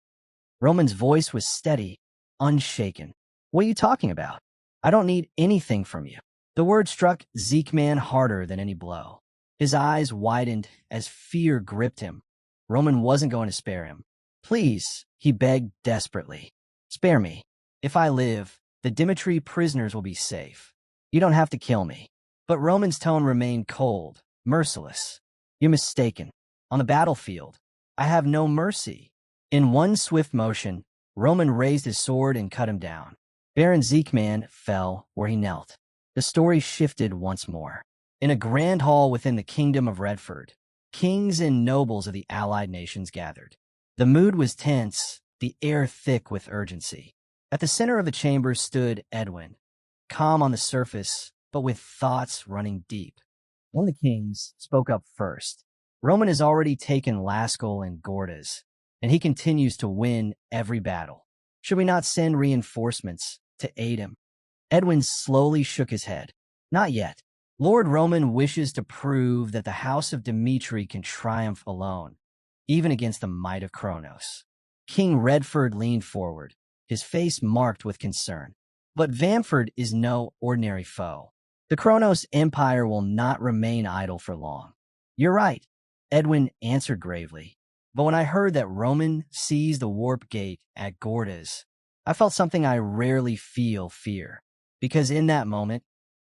Roman's voice was steady, unshaken. "What are you talking about? I don't need anything from you." The word struck Zekeman harder than any blow. His eyes widened as fear gripped him. Roman wasn't going to spare him. "Please," he begged desperately. "Spare me. If I live, the Dimitri prisoners will be safe. You don't have to kill me." But Roman's tone remained cold, merciless. "You're mistaken. On the battlefield, I have no mercy." In one swift motion, Roman raised his sword and cut him down. Baron Zekeman fell where he knelt. The story shifted once more. In a grand hall within the kingdom of Redford, kings and nobles of the allied nations gathered. The mood was tense, the air thick with urgency. At the center of the chamber stood Edwin, calm on the surface, but with thoughts running deep. One of the kings spoke up first. "Roman has already taken Laskell and Gordas, and he continues to win every battle. Should we not send reinforcements to aid him?" Edwin slowly shook his head. "Not yet. Lord Roman wishes to prove that the house of Dimitri can triumph alone, even against the might of Kronos." King Redford leaned forward, his face marked with concern. "But Vamford is no ordinary foe. The Kronos Empire will not remain idle for long." "You're right," Edwin answered gravely. "But when I heard that Roman seized the warp gate at Gordas, I felt something I rarely feel: fear. Because in that moment,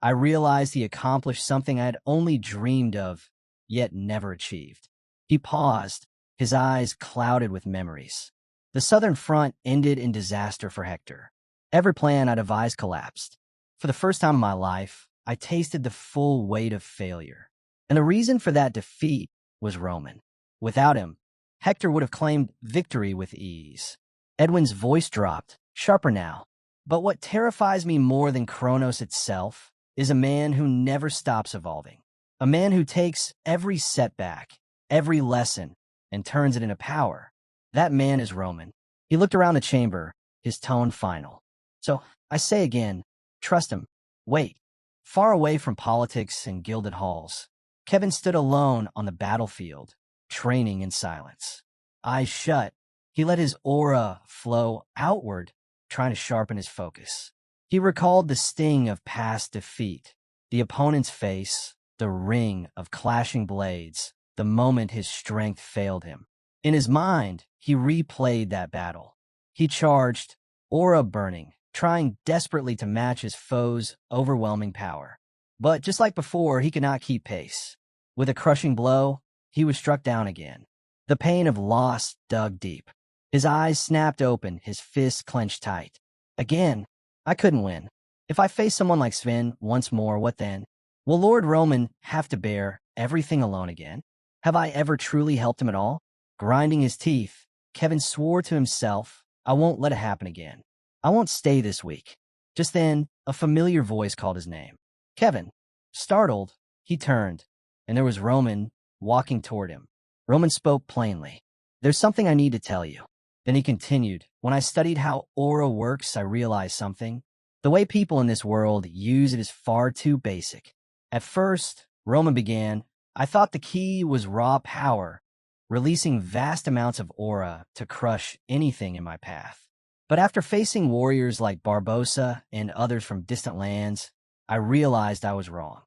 I realized he accomplished something I had only dreamed of, yet never achieved." He paused, his eyes clouded with memories. The Southern Front ended in disaster for Hector. Every plan I devised collapsed. For the first time in my life, I tasted the full weight of failure. And the reason for that defeat was Roman. Without him, Hector would have claimed victory with ease. Edwin's voice dropped, sharper now. "But what terrifies me more than Kronos itself is a man who never stops evolving. A man who takes every setback, every lesson, and turns it into power. That man is Roman." He looked around the chamber, his tone final. "So, I say again, trust him. Wait." Far away from politics and gilded halls, Kevin stood alone on the battlefield, training in silence. Eyes shut, he let his aura flow outward, trying to sharpen his focus. He recalled the sting of past defeat, the opponent's face, the ring of clashing blades, the moment his strength failed him. In his mind, he replayed that battle. He charged, aura burning, trying desperately to match his foe's overwhelming power. But just like before, he could not keep pace. With a crushing blow, he was struck down again. The pain of loss dug deep. His eyes snapped open, his fists clenched tight. Again, I couldn't win. If I face someone like Sven once more, what then? Will Lord Roman have to bear everything alone again? Have I ever truly helped him at all? Grinding his teeth, Kevin swore to himself, I won't let it happen again. I won't stay this weak. Just then, a familiar voice called his name. "Kevin." Startled, he turned, and there was Roman walking toward him. Roman spoke plainly. "There's something I need to tell you." Then he continued, "When I studied how aura works, I realized something. The way people in this world use it is far too basic." At first, Roman began, I thought the key was raw power, releasing vast amounts of aura to crush anything in my path. But after facing warriors like Barbossa and others from distant lands, I realized I was wrong."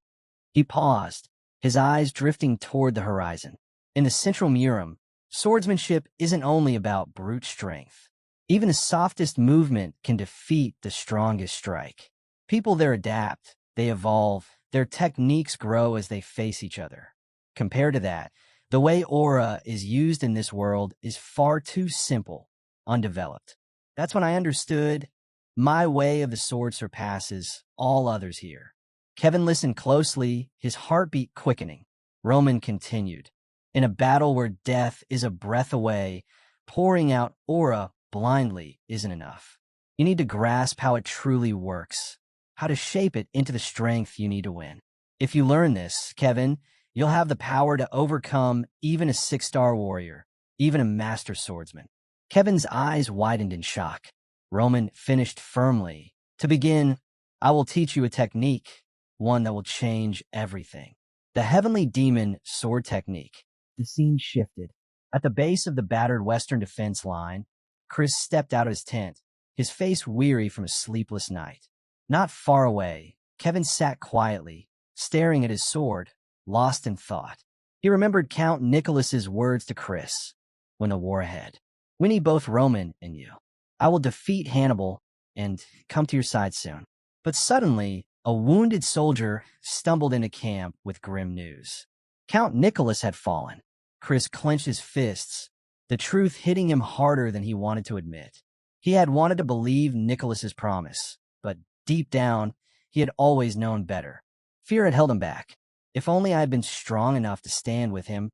He paused, his eyes drifting toward the horizon. In the central murum Swordsmanship isn't only about brute strength. Even the softest movement can defeat the strongest strike. People there adapt, they evolve, their techniques grow as they face each other. Compared to that, the way aura is used in this world is far too simple, undeveloped. That's when I understood my way of the sword surpasses all others here. Kevin listened closely, his heartbeat quickening. Roman continued. In a battle where death is a breath away, pouring out aura blindly isn't enough. You need to grasp how it truly works, how to shape it into the strength you need to win. If you learn this, Kevin, you'll have the power to overcome even a 6-star warrior, even a master swordsman. Kevin's eyes widened in shock. Roman finished firmly. To begin, I will teach you a technique, one that will change everything. The heavenly demon sword technique. The scene shifted. At the base of the battered western defense line, Chris stepped out of his tent, his face weary from a sleepless night. Not far away, Kevin sat quietly, staring at his sword, lost in thought. He remembered Count Nicholas's words to Chris when the war ahead. We need both Roman and you. I will defeat Hannibal and come to your side soon. But suddenly, a wounded soldier stumbled into camp with grim news. Count Nicholas had fallen. Chris clenched his fists, the truth hitting him harder than he wanted to admit. He had wanted to believe Nicholas's promise, but deep down, he had always known better. Fear had held him back. If only I had been strong enough to stand with him,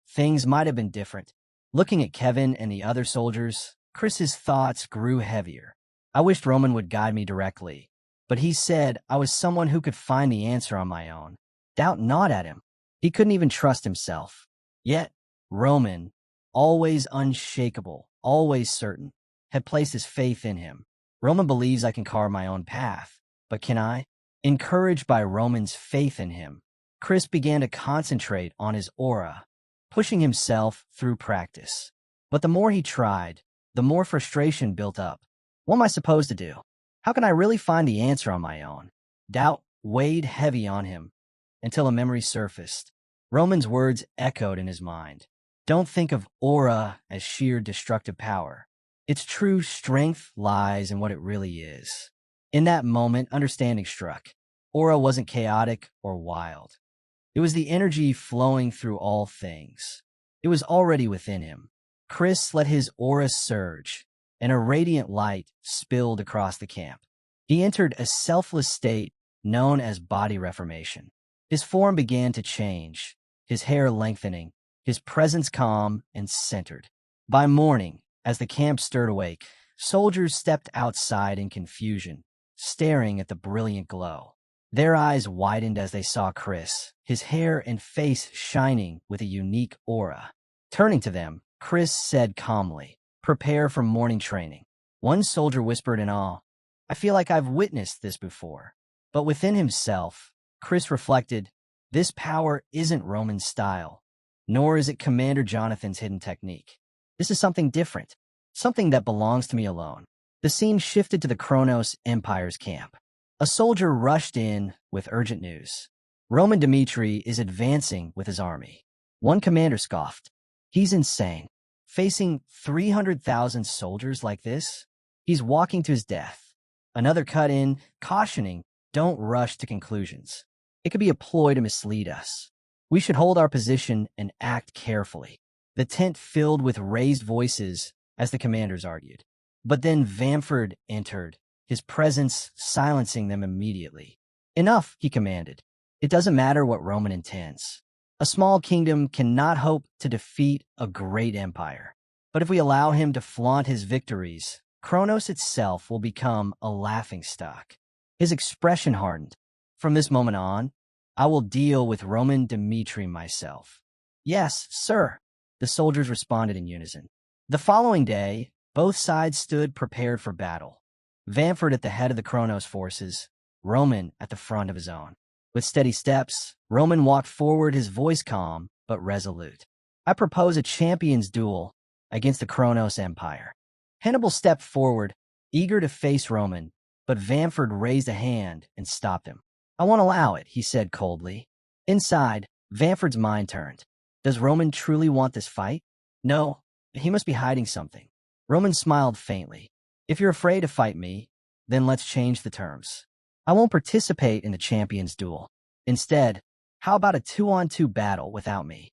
things might have been different. Looking at Kevin and the other soldiers, Chris's thoughts grew heavier. I wished Roman would guide me directly, but he said I was someone who could find the answer on my own. Doubt gnawed at him. He couldn't even trust himself. Yet, Roman, always unshakable, always certain, had placed his faith in him. Roman believes I can carve my own path, but can I? Encouraged by Roman's faith in him, Chris began to concentrate on his aura, pushing himself through practice. But the more he tried, the more frustration built up. What am I supposed to do? How can I really find the answer on my own? Doubt weighed heavy on him until a memory surfaced. Roman's words echoed in his mind. Don't think of aura as sheer destructive power. Its true strength lies in what it really is. In that moment, understanding struck. Aura wasn't chaotic or wild. It was the energy flowing through all things. It was already within him. Chris let his aura surge, and a radiant light spilled across the camp. He entered a selfless state known as body reformation. His form began to change, his hair lengthening, his presence calm and centered. By morning, as the camp stirred awake, soldiers stepped outside in confusion, staring at the brilliant glow. Their eyes widened as they saw Chris, his hair and face shining with a unique aura. Turning to them, Chris said calmly, "Prepare for morning training." One soldier whispered in awe, "I feel like I've witnessed this before." But within himself, Chris reflected, this power isn't Roman's style, nor is it Commander Jonathan's hidden technique. This is something different, something that belongs to me alone. The scene shifted to the Kronos Empire's camp. A soldier rushed in with urgent news. Roman Dmitri is advancing with his army. One commander scoffed. He's insane. Facing 300,000 soldiers like this? He's walking to his death. Another cut in, cautioning, don't rush to conclusions. It could be a ploy to mislead us. We should hold our position and act carefully. The tent filled with raised voices as the commanders argued. But then Vamford entered, his presence silencing them immediately. Enough, he commanded. It doesn't matter what Roman intends. A small kingdom cannot hope to defeat a great empire. But if we allow him to flaunt his victories, Kronos itself will become a laughingstock. His expression hardened. From this moment on, I will deal with Roman Dmitri myself. Yes, sir, the soldiers responded in unison. The following day, both sides stood prepared for battle. Vamford at the head of the Kronos forces, Roman at the front of his own. With steady steps, Roman walked forward, his voice calm but resolute. I propose a champions duel against the Kronos Empire. Hannibal stepped forward, eager to face Roman, but Vamford raised a hand and stopped him. I won't allow it, he said coldly. Inside, Vamford's mind turned. Does Roman truly want this fight? No, he must be hiding something. Roman smiled faintly. If you're afraid to fight me, then let's change the terms. I won't participate in the champions duel. Instead, how about a 2-on-2 battle without me?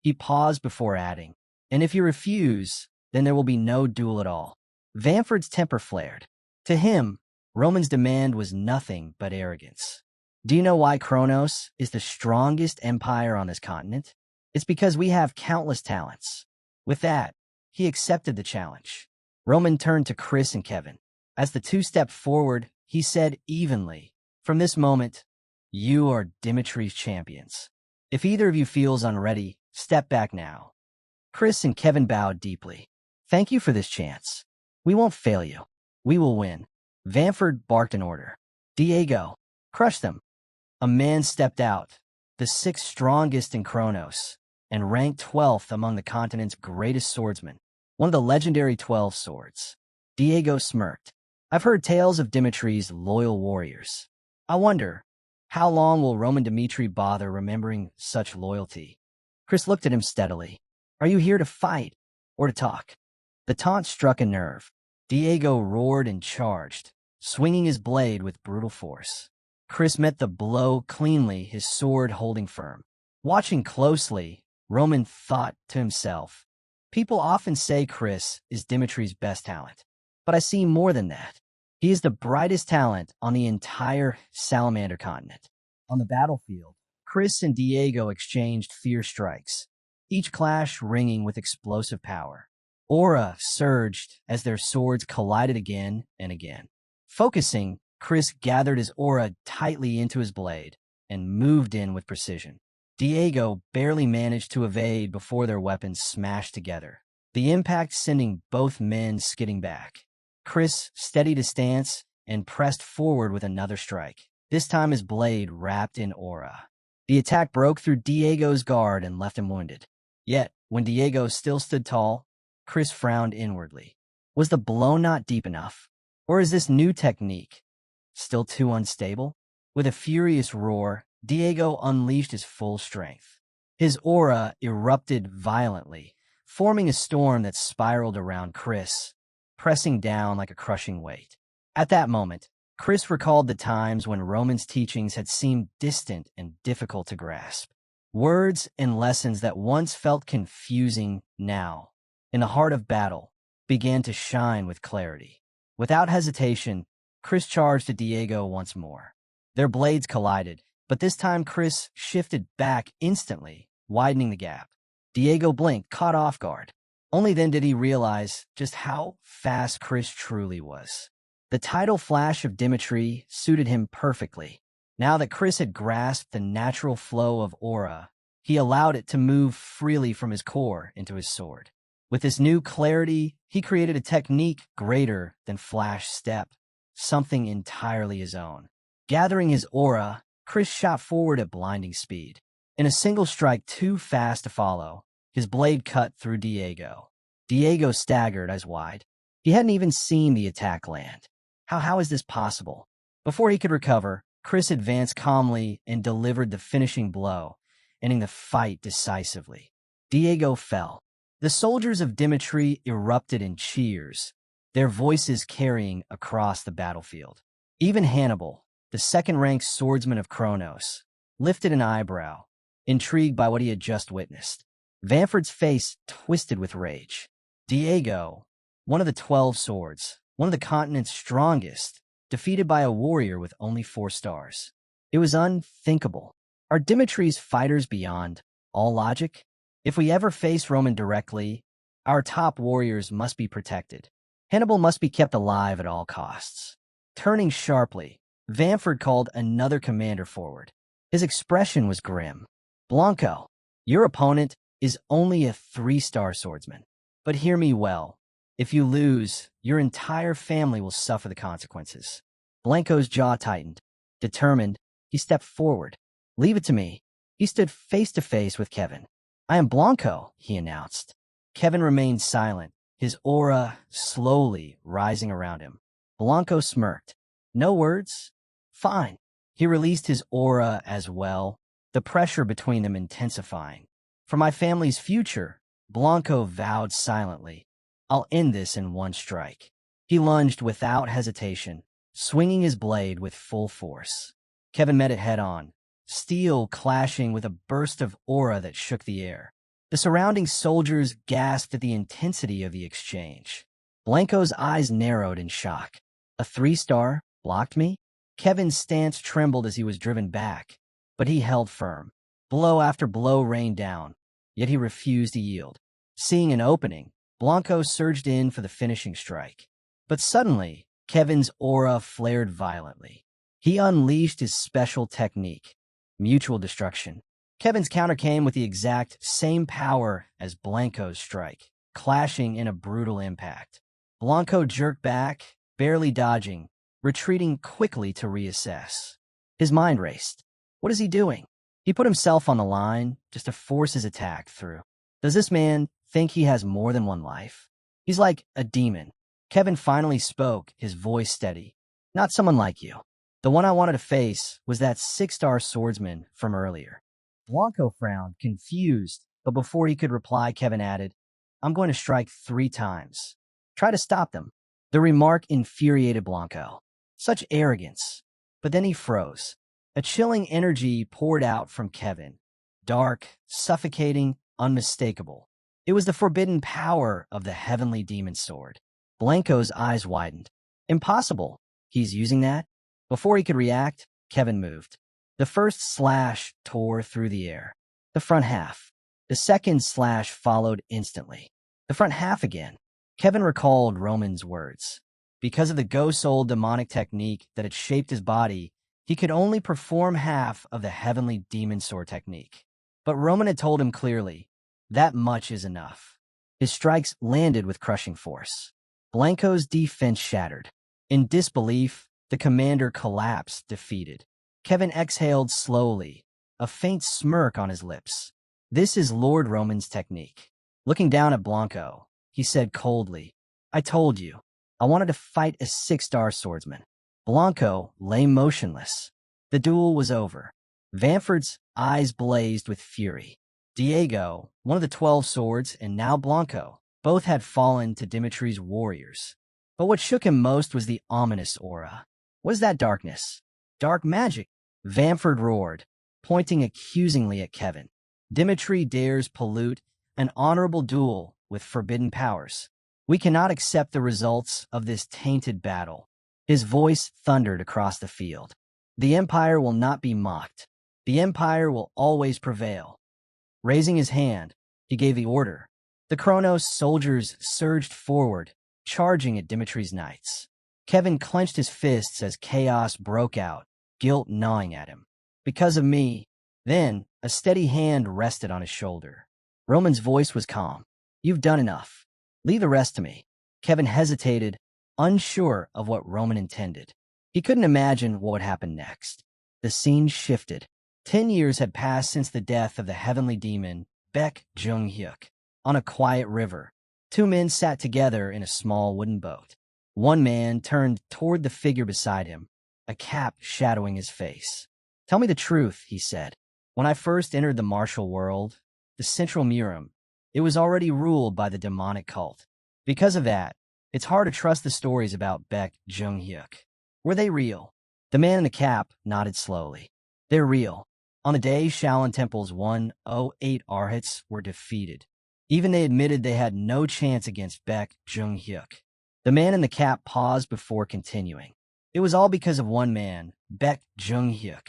He paused before adding, and if you refuse, then there will be no duel at all. Vanford's temper flared. To him, Roman's demand was nothing but arrogance. Do you know why Kronos is the strongest empire on this continent? It's because we have countless talents. With that, he accepted the challenge. Roman turned to Chris and Kevin. As the two stepped forward, he said evenly, "From this moment, you are Dimitri's champions. If either of you feels unready, step back now." Chris and Kevin bowed deeply. "Thank you for this chance. We won't fail you. We will win." Vanford barked an order. "Diego, crush them." A man stepped out, the sixth strongest in Kronos, and ranked 12th among the continent's greatest swordsmen, one of the legendary 12 swords. Diego smirked. "I've heard tales of Dimitri's loyal warriors. I wonder, how long will Roman Dimitri bother remembering such loyalty?" Chris looked at him steadily. "Are you here to fight or to talk?" The taunt struck a nerve. Diego roared and charged, swinging his blade with brutal force. Chris met the blow cleanly, his sword holding firm. Watching closely, Roman thought to himself, "People often say Chris is Dimitri's best talent, but I see more than that. He is the brightest talent on the entire Salamander continent." On the battlefield, Chris and Diego exchanged fierce strikes, each clash ringing with explosive power. Aura surged as their swords collided again and again. Focusing, Chris gathered his aura tightly into his blade and moved in with precision. Diego barely managed to evade before their weapons smashed together, the impact sending both men skidding back. Chris steadied his stance and pressed forward with another strike, this time his blade wrapped in aura. The attack broke through Diego's guard and left him wounded. Yet, when Diego still stood tall, Chris frowned inwardly. Was the blow not deep enough? Or is this new technique still too unstable? With a furious roar, Diego unleashed his full strength. His aura erupted violently, forming a storm that spiraled around Chris, pressing down like a crushing weight. At that moment, Chris recalled the times when Roman's teachings had seemed distant and difficult to grasp. Words and lessons that once felt confusing now, in the heart of battle, began to shine with clarity. Without hesitation, Chris charged at Diego once more. Their blades collided, but this time Chris shifted back instantly, widening the gap. Diego blinked, caught off guard. Only then did he realize just how fast Chris truly was. The tidal flash of Dimitri suited him perfectly. Now that Chris had grasped the natural flow of aura, he allowed it to move freely from his core into his sword. With this new clarity, he created a technique greater than flash step, something entirely his own. Gathering his aura, Chris shot forward at blinding speed. In a single strike too fast to follow, his blade cut through Diego. Diego staggered eyes wide. He hadn't even seen the attack land. How is this possible? Before he could recover, Chris advanced calmly and delivered the finishing blow, ending the fight decisively. Diego fell. The soldiers of Dimitri erupted in cheers, their voices carrying across the battlefield. Even Hannibal, the second-ranked swordsman of Kronos, lifted an eyebrow, intrigued by what he had just witnessed. Vanford's face twisted with rage. Diego, one of the 12 swords, one of the continent's strongest, defeated by a warrior with only 4 stars. It was unthinkable. Are Dimitri's fighters beyond all logic? If we ever face Roman directly, our top warriors must be protected. Hannibal must be kept alive at all costs. Turning sharply, Vanford called another commander forward. His expression was grim. "Blanco, your opponent is only a 3-star swordsman. But hear me well. If you lose, your entire family will suffer the consequences." Blanco's jaw tightened. Determined, he stepped forward. "Leave it to me." He stood face to face with Kevin. "I am Blanco," he announced. Kevin remained silent, his aura slowly rising around him. Blanco smirked. "No words? Fine." He released his aura as well, the pressure between them intensifying. "For my family's future," Blanco vowed silently, "I'll end this in one strike." He lunged without hesitation, swinging his blade with full force. Kevin met it head-on, steel clashing with a burst of aura that shook the air. The surrounding soldiers gasped at the intensity of the exchange. Blanco's eyes narrowed in shock. A 3-star blocked me? Kevin's stance trembled as he was driven back, but he held firm. Blow after blow rained down, yet he refused to yield. Seeing an opening, Blanco surged in for the finishing strike. But suddenly, Kevin's aura flared violently. He unleashed his special technique, mutual destruction. Kevin's counter came with the exact same power as Blanco's strike, clashing in a brutal impact. Blanco jerked back, barely dodging, retreating quickly to reassess. His mind raced. What is he doing? He put himself on the line just to force his attack through. Does this man think he has more than one life? He's like a demon. Kevin finally spoke, his voice steady. Not someone like you. The one I wanted to face was that 6-star swordsman from earlier. Blanco frowned, confused, but before he could reply, Kevin added, I'm going to strike 3 times. Try to stop them. The remark infuriated Blanco. Such arrogance. But then he froze. A chilling energy poured out from Kevin. Dark, suffocating, unmistakable. It was the forbidden power of the heavenly demon sword. Blanco's eyes widened. Impossible. He's using that? Before he could react, Kevin moved. The first slash tore through the air. The front half. The second slash followed instantly. The front half again. Kevin recalled Roman's words. Because of the ghost-soul demonic technique that had shaped his body, he could only perform half of the heavenly demon sword technique. But Roman had told him clearly, that much is enough. His strikes landed with crushing force. Blanco's defense shattered. In disbelief, the commander collapsed, defeated. Kevin exhaled slowly, a faint smirk on his lips. This is Lord Roman's technique. Looking down at Blanco, he said coldly, I told you, I wanted to fight a 6-star swordsman. Blanco lay motionless. The duel was over. Vanford's eyes blazed with fury. Diego, one of the 12 swords, and now Blanco, both had fallen to Dimitri's warriors. But what shook him most was the ominous aura. What is that darkness? Dark magic, Vanford roared, pointing accusingly at Kevin. Dimitri dares pollute an honorable duel with forbidden powers. We cannot accept the results of this tainted battle. His voice thundered across the field. The Empire will not be mocked. The Empire will always prevail. Raising his hand, he gave the order. The Kronos soldiers surged forward, charging at Dimitri's knights. Kevin clenched his fists as chaos broke out, guilt gnawing at him. Because of me. Then, a steady hand rested on his shoulder. Roman's voice was calm. You've done enough. Leave the rest to me. Kevin hesitated, unsure of what Roman intended. He couldn't imagine what would happen next. The scene shifted. 10 years had passed since the death of the heavenly demon, Baek Jung-hyuk. On a quiet river, 2 men sat together in a small wooden boat. One man turned toward the figure beside him, a cap shadowing his face. Tell me the truth, he said. When I first entered the martial world, the Central Murim, it was already ruled by the demonic cult. Because of that, it's hard to trust the stories about Baek Jung-hyuk. Were they real? The man in the cap nodded slowly. They're real. On the day Shaolin Temple's 108 Arhats were defeated, even they admitted they had no chance against Baek Jung-hyuk. The man in the cap paused before continuing. It was all because of one man, Baek Jung-hyuk.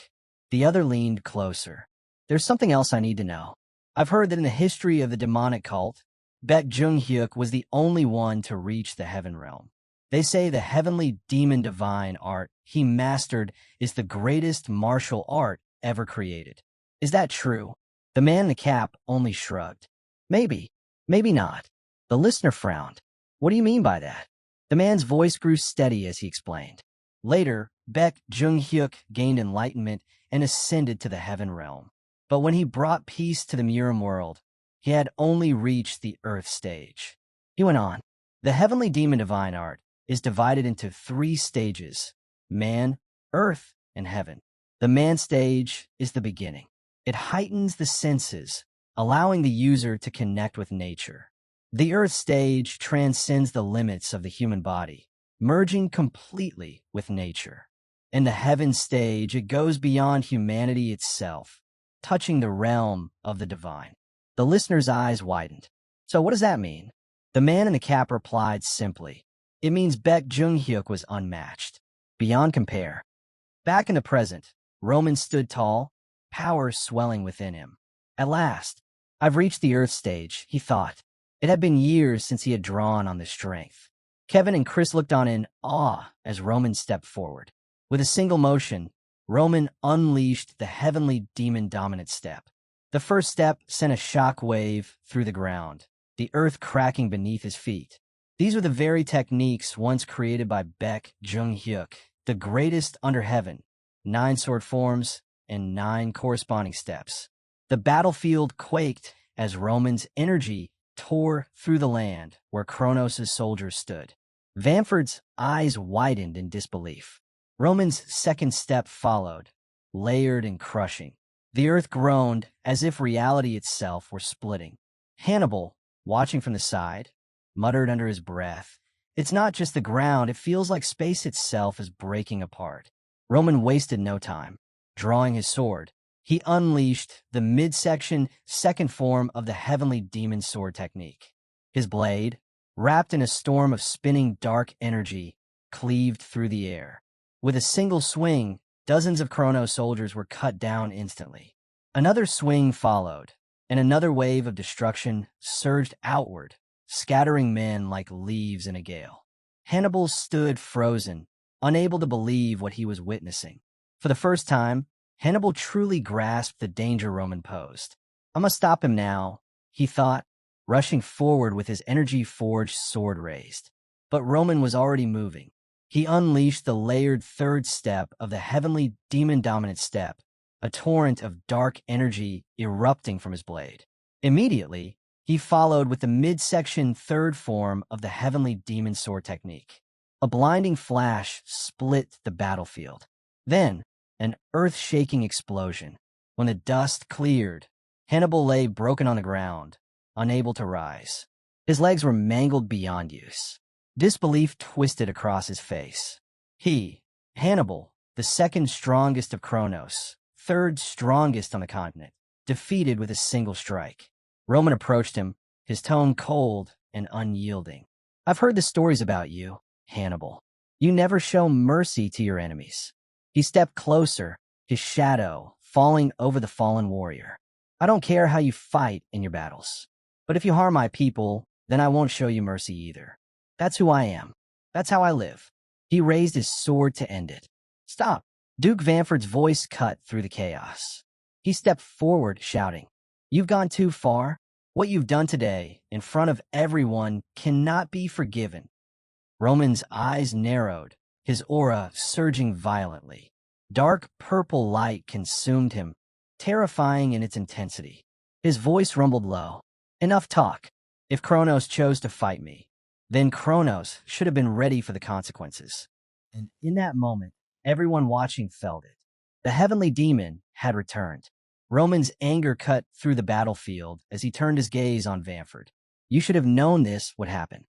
The other leaned closer. There's something else I need to know. I've heard that in the history of the demonic cult, Baek Jung-hyuk was the only one to reach the heaven realm. They say the heavenly demon divine art he mastered is the greatest martial art ever created. Is that true? The man in the cap only shrugged. Maybe, maybe not. The listener frowned. What do you mean by that? The man's voice grew steady as he explained. Later, Baek Jung-hyuk gained enlightenment and ascended to the heaven realm. But when he brought peace to the Murim world, he had only reached the earth stage. He went on. The heavenly demon divine art is divided into 3 stages: man, earth, and heaven. The man stage is the beginning. It heightens the senses, allowing the user to connect with nature. The Earth stage transcends the limits of the human body, merging completely with nature. In the heaven stage, it goes beyond humanity itself, touching the realm of the divine. The listener's eyes widened. So what does that mean? The man in the cap replied simply, it means Baek Jung-hyuk was unmatched, beyond compare. Back in the present, Roman stood tall, power swelling within him. At last, I've reached the Earth stage, he thought. It had been years since he had drawn on this strength. Kevin and Chris looked on in awe as Roman stepped forward. With a single motion, Roman unleashed the heavenly demon-dominant step. The first step sent a shock wave through the ground, the earth cracking beneath his feet. These were the very techniques once created by Baek Jung-hyuk, the greatest under heaven, 9 sword forms and 9 corresponding steps. The battlefield quaked as Roman's energy tore through the land where Kronos' soldiers stood. Vamford's eyes widened in disbelief. Roman's second step followed, layered and crushing. The earth groaned as if reality itself were splitting. Hannibal, watching from the side, muttered under his breath, it's not just the ground, it feels like space itself is breaking apart. Roman wasted no time. Drawing his sword, he unleashed the midsection second form of the heavenly demon sword technique. His blade, wrapped in a storm of spinning dark energy, cleaved through the air. With a single swing, dozens of Kronos soldiers were cut down instantly. Another swing followed, and another wave of destruction surged outward, scattering men like leaves in a gale. Hannibal stood frozen, unable to believe what he was witnessing. For the first time, Hannibal truly grasped the danger Roman posed. I must stop him now, he thought, rushing forward with his energy-forged sword raised. But Roman was already moving. He unleashed the layered third step of the heavenly demon-dominant step, a torrent of dark energy erupting from his blade. Immediately, he followed with the midsection third form of the heavenly demon sword technique. A blinding flash split the battlefield. Then, an earth-shaking explosion. When the dust cleared, Hannibal lay broken on the ground, unable to rise. His legs were mangled beyond use. Disbelief twisted across his face. He, Hannibal, the second strongest of Kronos, third strongest on the continent, defeated with a single strike. Roman approached him, his tone cold and unyielding. I've heard the stories about you, Hannibal. You never show mercy to your enemies. He stepped closer, his shadow falling over the fallen warrior. I don't care how you fight in your battles, but if you harm my people, then I won't show you mercy either. That's who I am. That's how I live. He raised his sword to end it. Stop! Duke Vamford's voice cut through the chaos. He stepped forward, shouting, You've gone too far. What you've done today, in front of everyone, cannot be forgiven. Roman's eyes narrowed, his aura surging violently. Dark purple light consumed him, terrifying in its intensity. His voice rumbled low. Enough talk. If Kronos chose to fight me, then Kronos should have been ready for the consequences. And in that moment, everyone watching felt it. The heavenly demon had returned. Roman's anger cut through the battlefield as he turned his gaze on Vamford. You should have known this would happen.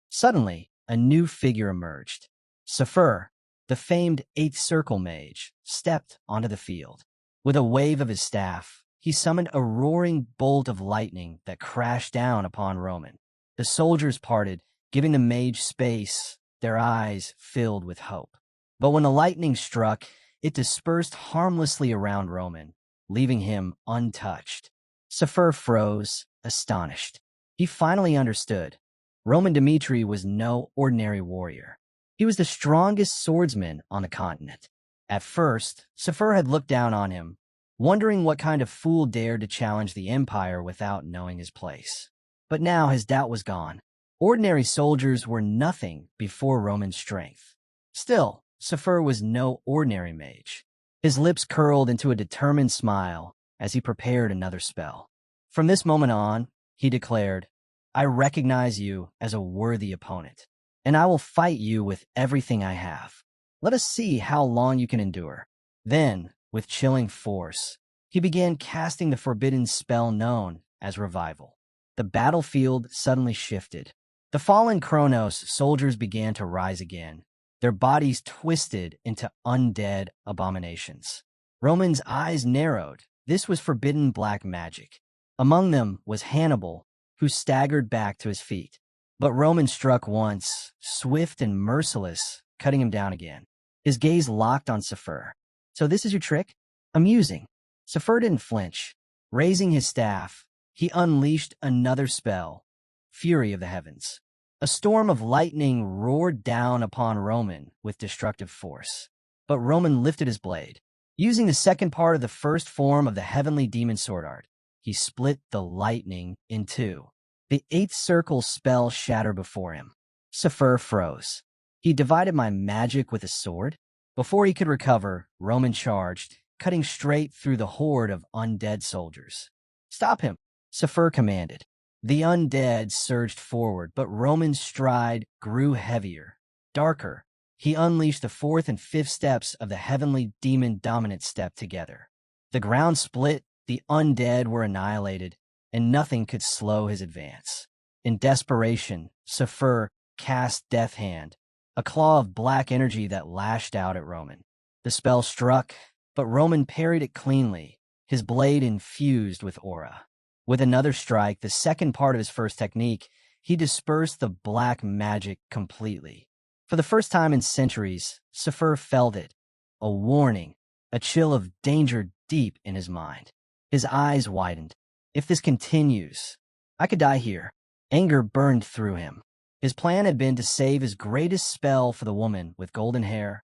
Suddenly, a new figure emerged. Saphir, the famed Eighth Circle mage, stepped onto the field. With a wave of his staff, he summoned a roaring bolt of lightning that crashed down upon Roman. The soldiers parted, giving the mage space, their eyes filled with hope. But when the lightning struck, it dispersed harmlessly around Roman, leaving him untouched. Saphir froze, astonished. He finally understood. Roman Dmitri was no ordinary warrior. He was the strongest swordsman on the continent. At first, Saphir had looked down on him, wondering what kind of fool dared to challenge the Empire without knowing his place. But now his doubt was gone. Ordinary soldiers were nothing before Roman strength. Still, Saphir was no ordinary mage. His lips curled into a determined smile as he prepared another spell. From this moment on, he declared, I recognize you as a worthy opponent, and I will fight you with everything I have. Let us see how long you can endure. Then, with chilling force, he began casting the forbidden spell known as revival. The battlefield suddenly shifted. The fallen Kronos soldiers began to rise again, their bodies twisted into undead abominations. Roman's eyes narrowed. This was forbidden black magic. Among them was Hannibal, who staggered back to his feet. But Roman struck once, swift and merciless, cutting him down again. His gaze locked on Sefer. "So this is your trick? Amusing." Sefer didn't flinch. Raising his staff, he unleashed another spell, Fury of the Heavens. A storm of lightning roared down upon Roman with destructive force. But Roman lifted his blade. Using the second part of the first form of the heavenly demon sword art, he split the lightning in two. The eighth circle spell shattered before him. Sefer froze. He divided my magic with a sword? Before he could recover, Roman charged, cutting straight through the horde of undead soldiers. "Stop him," Sefer commanded. The undead surged forward, but Roman's stride grew heavier, darker. He unleashed the fourth and fifth steps of the heavenly demon dominant step together. The ground split, the undead were annihilated, and nothing could slow his advance. In desperation, Sefer cast Death Hand, a claw of black energy that lashed out at Roman. The spell struck, but Roman parried it cleanly, his blade infused with aura. With another strike, the second part of his first technique, he dispersed the black magic completely. For the first time in centuries, Sefer felt it, a warning, a chill of danger deep in his mind. His eyes widened. If this continues, I could die here. Anger burned through him. His plan had been to save his greatest spell for the woman with golden hair,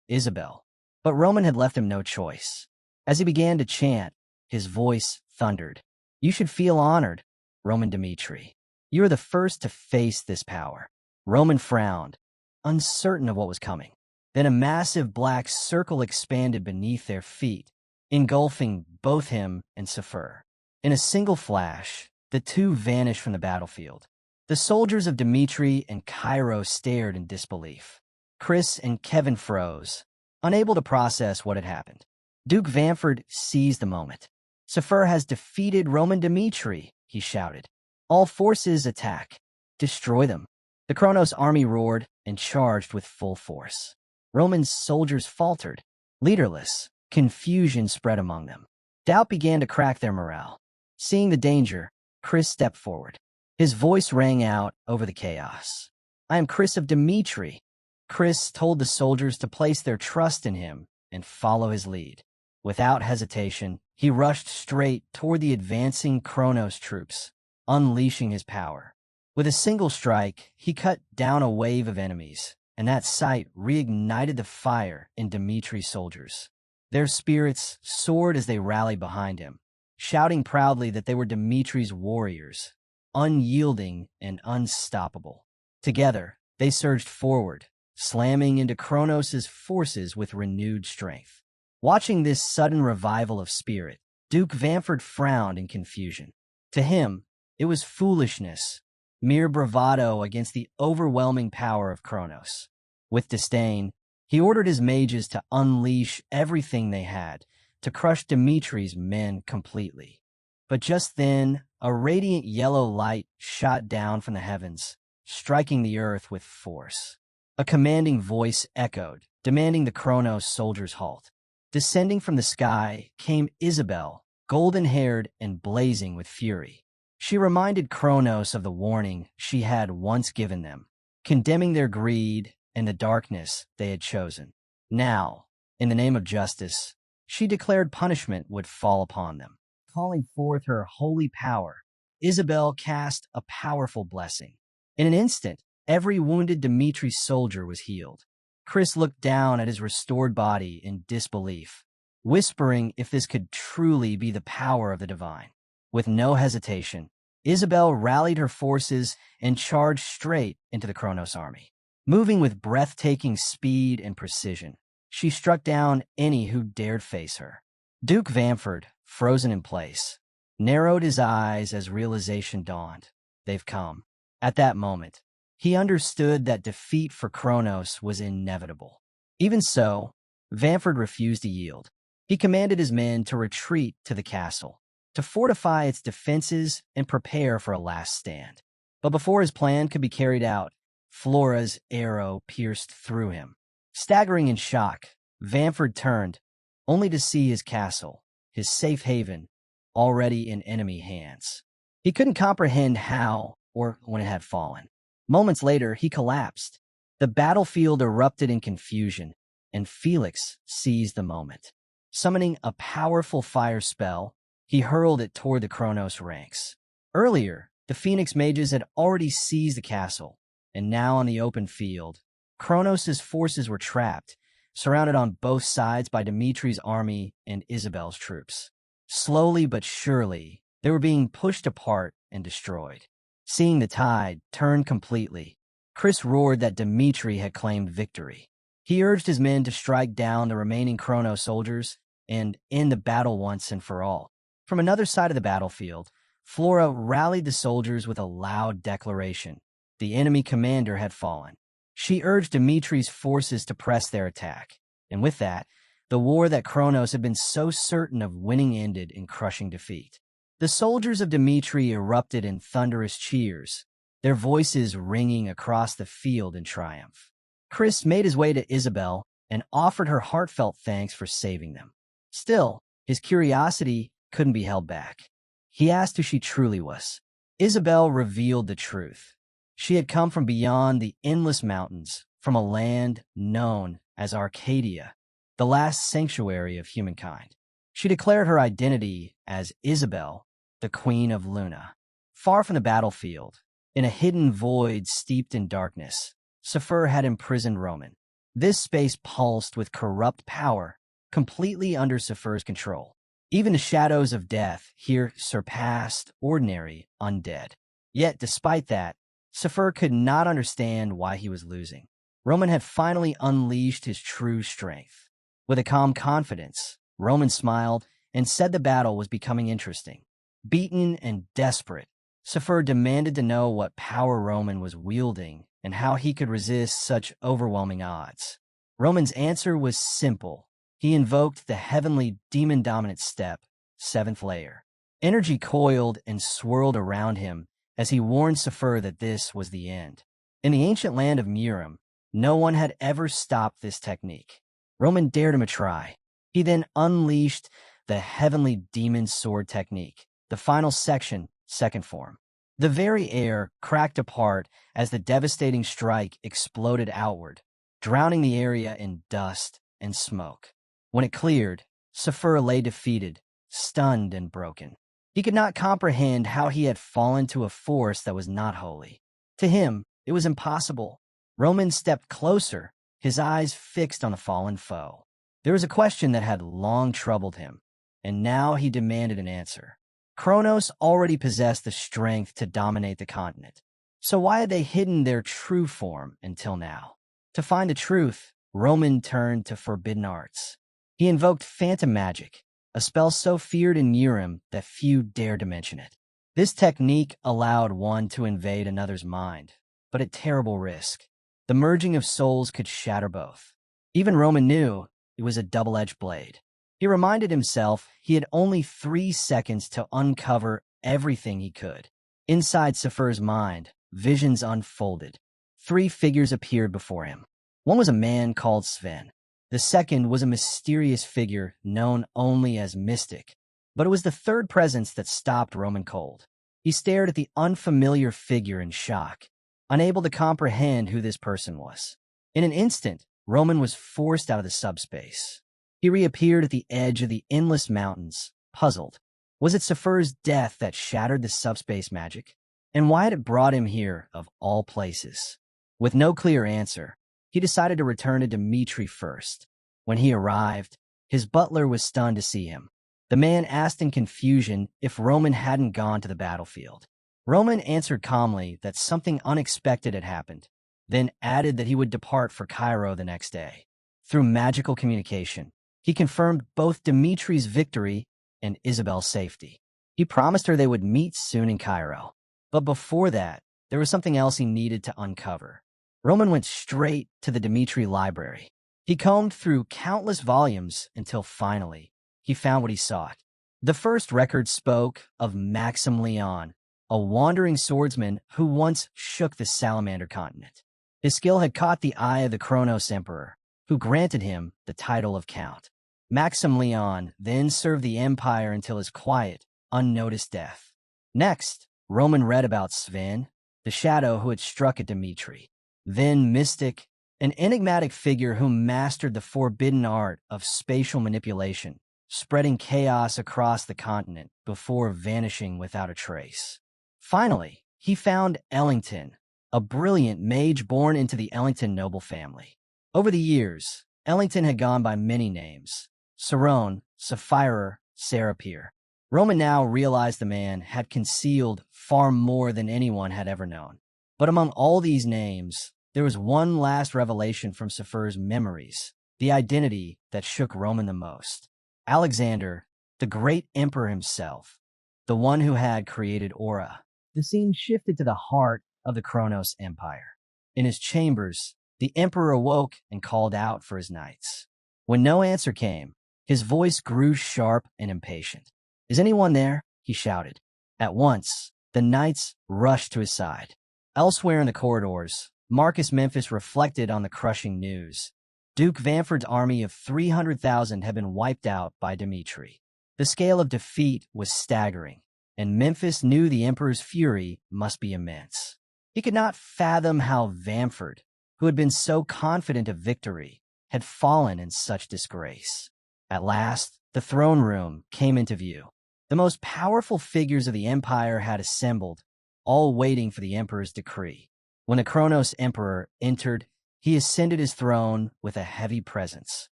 Isabel. But Roman had left him no choice. As he began to chant, his voice thundered. "You should feel honored, Roman Dmitri. You are the first to face this power." Roman frowned, uncertain of what was coming. Then a massive black circle expanded beneath their feet, engulfing both him and Sefer. In a single flash, the two vanished from the battlefield. The soldiers of Dmitri and Cairo stared in disbelief. Chris and Kevin froze, unable to process what had happened. Duke Vanford seized the moment. "Sefer has defeated Roman Dmitri," he shouted. "All forces attack. Destroy them." The Kronos army roared and charged with full force. Roman's soldiers faltered. Leaderless, confusion spread among them. Doubt began to crack their morale. Seeing the danger, Chris stepped forward. His voice rang out over the chaos. "I am Chris of Dmitri." Chris told the soldiers to place their trust in him and follow his lead. Without hesitation, he rushed straight toward the advancing Kronos troops, unleashing his power. With a single strike, he cut down a wave of enemies, and that sight reignited the fire in Dmitri's soldiers. Their spirits soared as they rallied behind him, shouting proudly that they were Dmitri's warriors, unyielding and unstoppable. Together, they surged forward, slamming into Kronos' forces with renewed strength. Watching this sudden revival of spirit, Duke Vanford frowned in confusion. To him, it was foolishness, mere bravado against the overwhelming power of Kronos. With disdain, he ordered his mages to unleash everything they had, to crush Dmitri's men completely. But just then, a radiant yellow light shot down from the heavens, striking the earth with force. A commanding voice echoed, demanding the Kronos soldiers halt. Descending from the sky came Isabel, golden-haired and blazing with fury. She reminded Kronos of the warning she had once given them, condemning their greed and the darkness they had chosen. Now, in the name of justice, she declared punishment would fall upon them. Calling forth her holy power, Isabel cast a powerful blessing. In an instant, every wounded Dmitri soldier was healed. Chris looked down at his restored body in disbelief, whispering if this could truly be the power of the divine. With no hesitation, Isabel rallied her forces and charged straight into the Kronos army. Moving with breathtaking speed and precision, she struck down any who dared face her. Duke Vanford, frozen in place, narrowed his eyes as realization dawned. They've come. At that moment, he understood that defeat for Kronos was inevitable. Even so, Vanford refused to yield. He commanded his men to retreat to the castle. to fortify its defenses and prepare for a last stand. But before his plan could be carried out, Flora's arrow pierced through him. Staggering in shock, Vamford turned, only to see his castle, his safe haven, already in enemy hands. He couldn't comprehend how or when it had fallen. Moments later, he collapsed. The battlefield erupted in confusion, and Felix seized the moment. Summoning a powerful fire spell, he hurled it toward the Kronos ranks. Earlier, the Phoenix mages had already seized the castle, and now on the open field, Kronos' forces were trapped, surrounded on both sides by Dimitri's army and Isabel's troops. Slowly but surely, they were being pushed apart and destroyed. Seeing the tide turn completely, Chris roared that Dimitri had claimed victory. He urged his men to strike down the remaining Kronos soldiers and end the battle once and for all. From another side of the battlefield, Flora rallied the soldiers with a loud declaration. The enemy commander had fallen. She urged Dimitri's forces to press their attack, and with that, the war that Kronos had been so certain of winning ended in crushing defeat. The soldiers of Dimitri erupted in thunderous cheers, their voices ringing across the field in triumph. Chris made his way to Isabel and offered her heartfelt thanks for saving them. Still, his curiosity couldn't be held back. He asked who she truly was. Isabel revealed the truth. She had come from beyond the endless mountains, from a land known as Arcadia, the last sanctuary of humankind. She declared her identity as Isabel, the Queen of Luna. Far from the battlefield, in a hidden void steeped in darkness, Sephir had imprisoned Roman. This space pulsed with corrupt power, completely under Sephir's control. Even the shadows of death here surpassed ordinary undead. Yet, despite that, Sephir could not understand why he was losing. Roman had finally unleashed his true strength. With a calm confidence, Roman smiled and said the battle was becoming interesting. Beaten and desperate, Sephir demanded to know what power Roman was wielding and how he could resist such overwhelming odds. Roman's answer was simple. He invoked the heavenly demon-dominant step, 7th layer. Energy coiled and swirled around him as he warned Sephir that this was the end. In the ancient land of Murim, no one had ever stopped this technique. Roman dared him a try. He then unleashed the heavenly demon sword technique, the final section, 2nd form. The very air cracked apart as the devastating strike exploded outward, drowning the area in dust and smoke. When it cleared, Sephir lay defeated, stunned and broken. He could not comprehend how he had fallen to a force that was not holy. To him, it was impossible. Roman stepped closer, his eyes fixed on the fallen foe. There was a question that had long troubled him, and now he demanded an answer. Kronos already possessed the strength to dominate the continent. So why had they hidden their true form until now? To find the truth, Roman turned to forbidden arts. He invoked phantom magic, a spell so feared in Murim that few dared to mention it. This technique allowed one to invade another's mind, but at terrible risk. The merging of souls could shatter both. Even Roman knew it was a double-edged blade. He reminded himself he had only 3 seconds to uncover everything he could. Inside Sephir's mind, visions unfolded. 3 figures appeared before him. One was a man called Sven. The second was a mysterious figure known only as Mystic. But it was the third presence that stopped Roman cold. He stared at the unfamiliar figure in shock, unable to comprehend who this person was. In an instant, Roman was forced out of the subspace. He reappeared at the edge of the endless mountains, puzzled. Was it Sephir's death that shattered the subspace magic? And why had it brought him here, of all places? With no clear answer, he decided to return to Dimitri first. When he arrived, his butler was stunned to see him. The man asked in confusion if Roman hadn't gone to the battlefield. Roman answered calmly that something unexpected had happened, then added that he would depart for Cairo the next day. Through magical communication, he confirmed both Dimitri's victory and Isabel's safety. He promised her they would meet soon in Cairo. But before that, there was something else he needed to uncover. Roman went straight to the Dimitri library. He combed through countless volumes until finally, he found what he sought. The first record spoke of Maximilian, a wandering swordsman who once shook the Salamander continent. His skill had caught the eye of the Kronos Emperor, who granted him the title of Count. Maximilian then served the empire until his quiet, unnoticed death. Next, Roman read about Sven, the shadow who had struck at Dmitri. Then Mystic, an enigmatic figure who mastered the forbidden art of spatial manipulation, spreading chaos across the continent before vanishing without a trace. Finally, he found Ellington, a brilliant mage born into the Ellington noble family. Over the years, Ellington had gone by many names: Sarone, Sapphire, Serapir. Roman now realized the man had concealed far more than anyone had ever known. But among all these names, there was one last revelation from Sapphire's memories, the identity that shook Roman the most. Alexander, the great emperor himself, the one who had created Aura. The scene shifted to the heart of the Kronos Empire. In his chambers, the emperor awoke and called out for his knights. When no answer came, his voice grew sharp and impatient. "Is anyone there?" he shouted. At once, the knights rushed to his side. Elsewhere in the corridors, Marcus Memphis reflected on the crushing news. Duke Vanford's army of 300,000 had been wiped out by Dmitri. The scale of defeat was staggering, and Memphis knew the emperor's fury must be immense. He could not fathom how Vanford, who had been so confident of victory, had fallen in such disgrace. At last, the throne room came into view. The most powerful figures of the empire had assembled, all waiting for the emperor's decree. When the Kronos emperor entered, he ascended his throne with a heavy presence.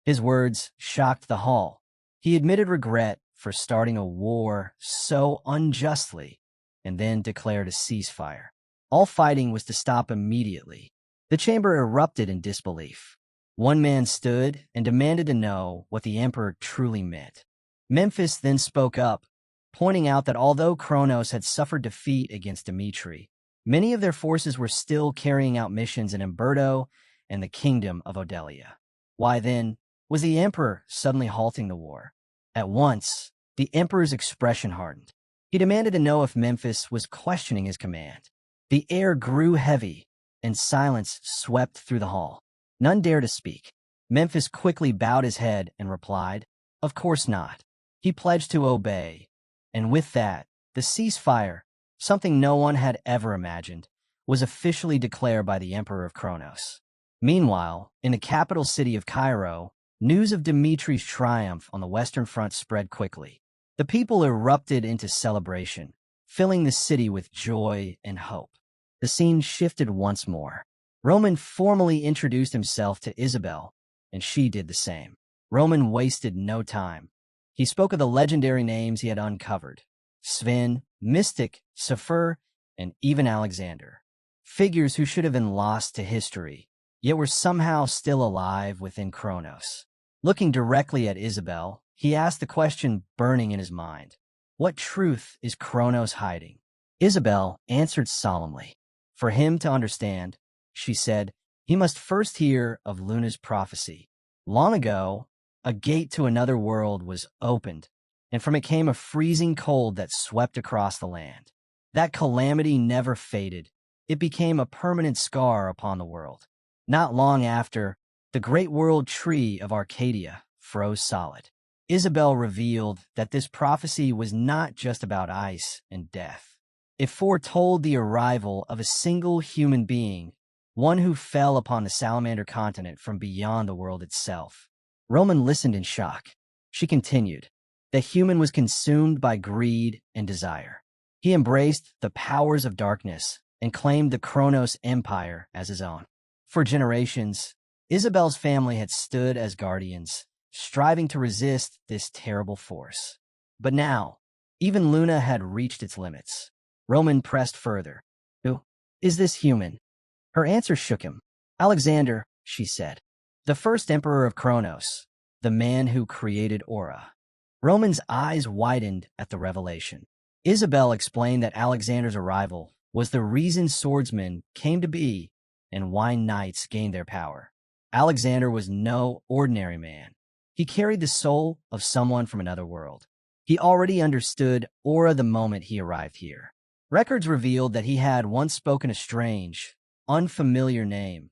His words shocked the hall. He admitted regret for starting a war so unjustly and then declared a ceasefire. All fighting was to stop immediately. The chamber erupted in disbelief. One man stood and demanded to know what the emperor truly meant. Memphis then spoke up, pointing out that although Kronos had suffered defeat against Dmitri, many of their forces were still carrying out missions in Umberto and the kingdom of Odelia. Why then was the emperor suddenly halting the war? At once, the emperor's expression hardened. He demanded to know if Memphis was questioning his command. The air grew heavy, and silence swept through the hall. None dared to speak. Memphis quickly bowed his head and replied, "Of course not." He pledged to obey, and with that, the ceasefire, something no one had ever imagined, was officially declared by the Emperor of Kronos. Meanwhile, in the capital city of Cairo, news of Dimitri's triumph on the Western Front spread quickly. The people erupted into celebration, filling the city with joy and hope. The scene shifted once more. Roman formally introduced himself to Isabel, and she did the same. Roman wasted no time. He spoke of the legendary names he had uncovered: Sven, Mystic, Sapphire, and even Alexander. Figures who should have been lost to history, yet were somehow still alive within Kronos. Looking directly at Isabel, he asked the question burning in his mind: what truth is Kronos hiding? Isabel answered solemnly. For him to understand, she said, he must first hear of Luna's prophecy. Long ago, a gate to another world was opened, and from it came a freezing cold that swept across the land. That calamity never faded. It became a permanent scar upon the world. Not long after, the great world tree of Arcadia froze solid. Isabel revealed that this prophecy was not just about ice and death. It foretold the arrival of a single human being, one who fell upon the Salamander continent from beyond the world itself. Roman listened in shock. She continued. The human was consumed by greed and desire. He embraced the powers of darkness and claimed the Kronos Empire as his own. For generations, Isabel's family had stood as guardians, striving to resist this terrible force. But now, even Luna had reached its limits. Roman pressed further. Who is this human? Her answer shook him. Alexander, she said, the first emperor of Kronos, the man who created Aura. Roman's eyes widened at the revelation. Isabel explained that Alexander's arrival was the reason swordsmen came to be and why knights gained their power. Alexander was no ordinary man. He carried the soul of someone from another world. He already understood aura the moment he arrived here. Records revealed that he had once spoken a strange, unfamiliar name,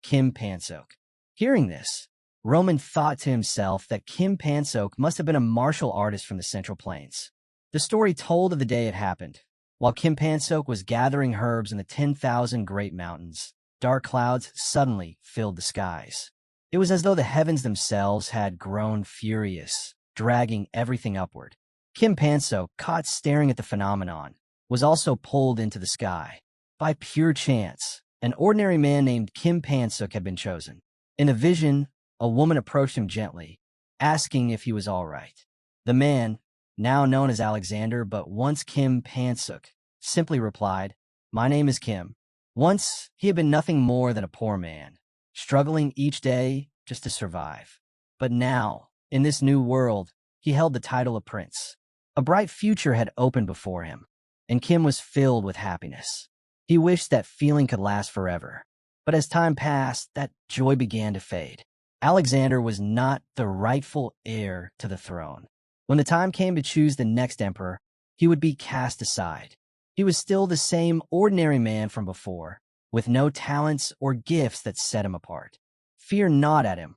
Kim Pansok. Hearing this, Roman thought to himself that Kim Pansok must have been a martial artist from the Central Plains. The story told of the day it happened. While Kim Pansok was gathering herbs in the 10,000 Great Mountains, dark clouds suddenly filled the skies. It was as though the heavens themselves had grown furious, dragging everything upward. Kim Pansok, caught staring at the phenomenon, was also pulled into the sky. By pure chance, an ordinary man named Kim Pansok had been chosen. In a vision, a woman approached him gently, asking if he was all right. The man, now known as Alexander but once Kim Pansok, simply replied, "My name is Kim." Once, he had been nothing more than a poor man, struggling each day just to survive. But now, in this new world, he held the title of prince. A bright future had opened before him, and Kim was filled with happiness. He wished that feeling could last forever. But as time passed, that joy began to fade. Alexander was not the rightful heir to the throne. When the time came to choose the next emperor, he would be cast aside. He was still the same ordinary man from before, with no talents or gifts that set him apart. Fear gnawed at him.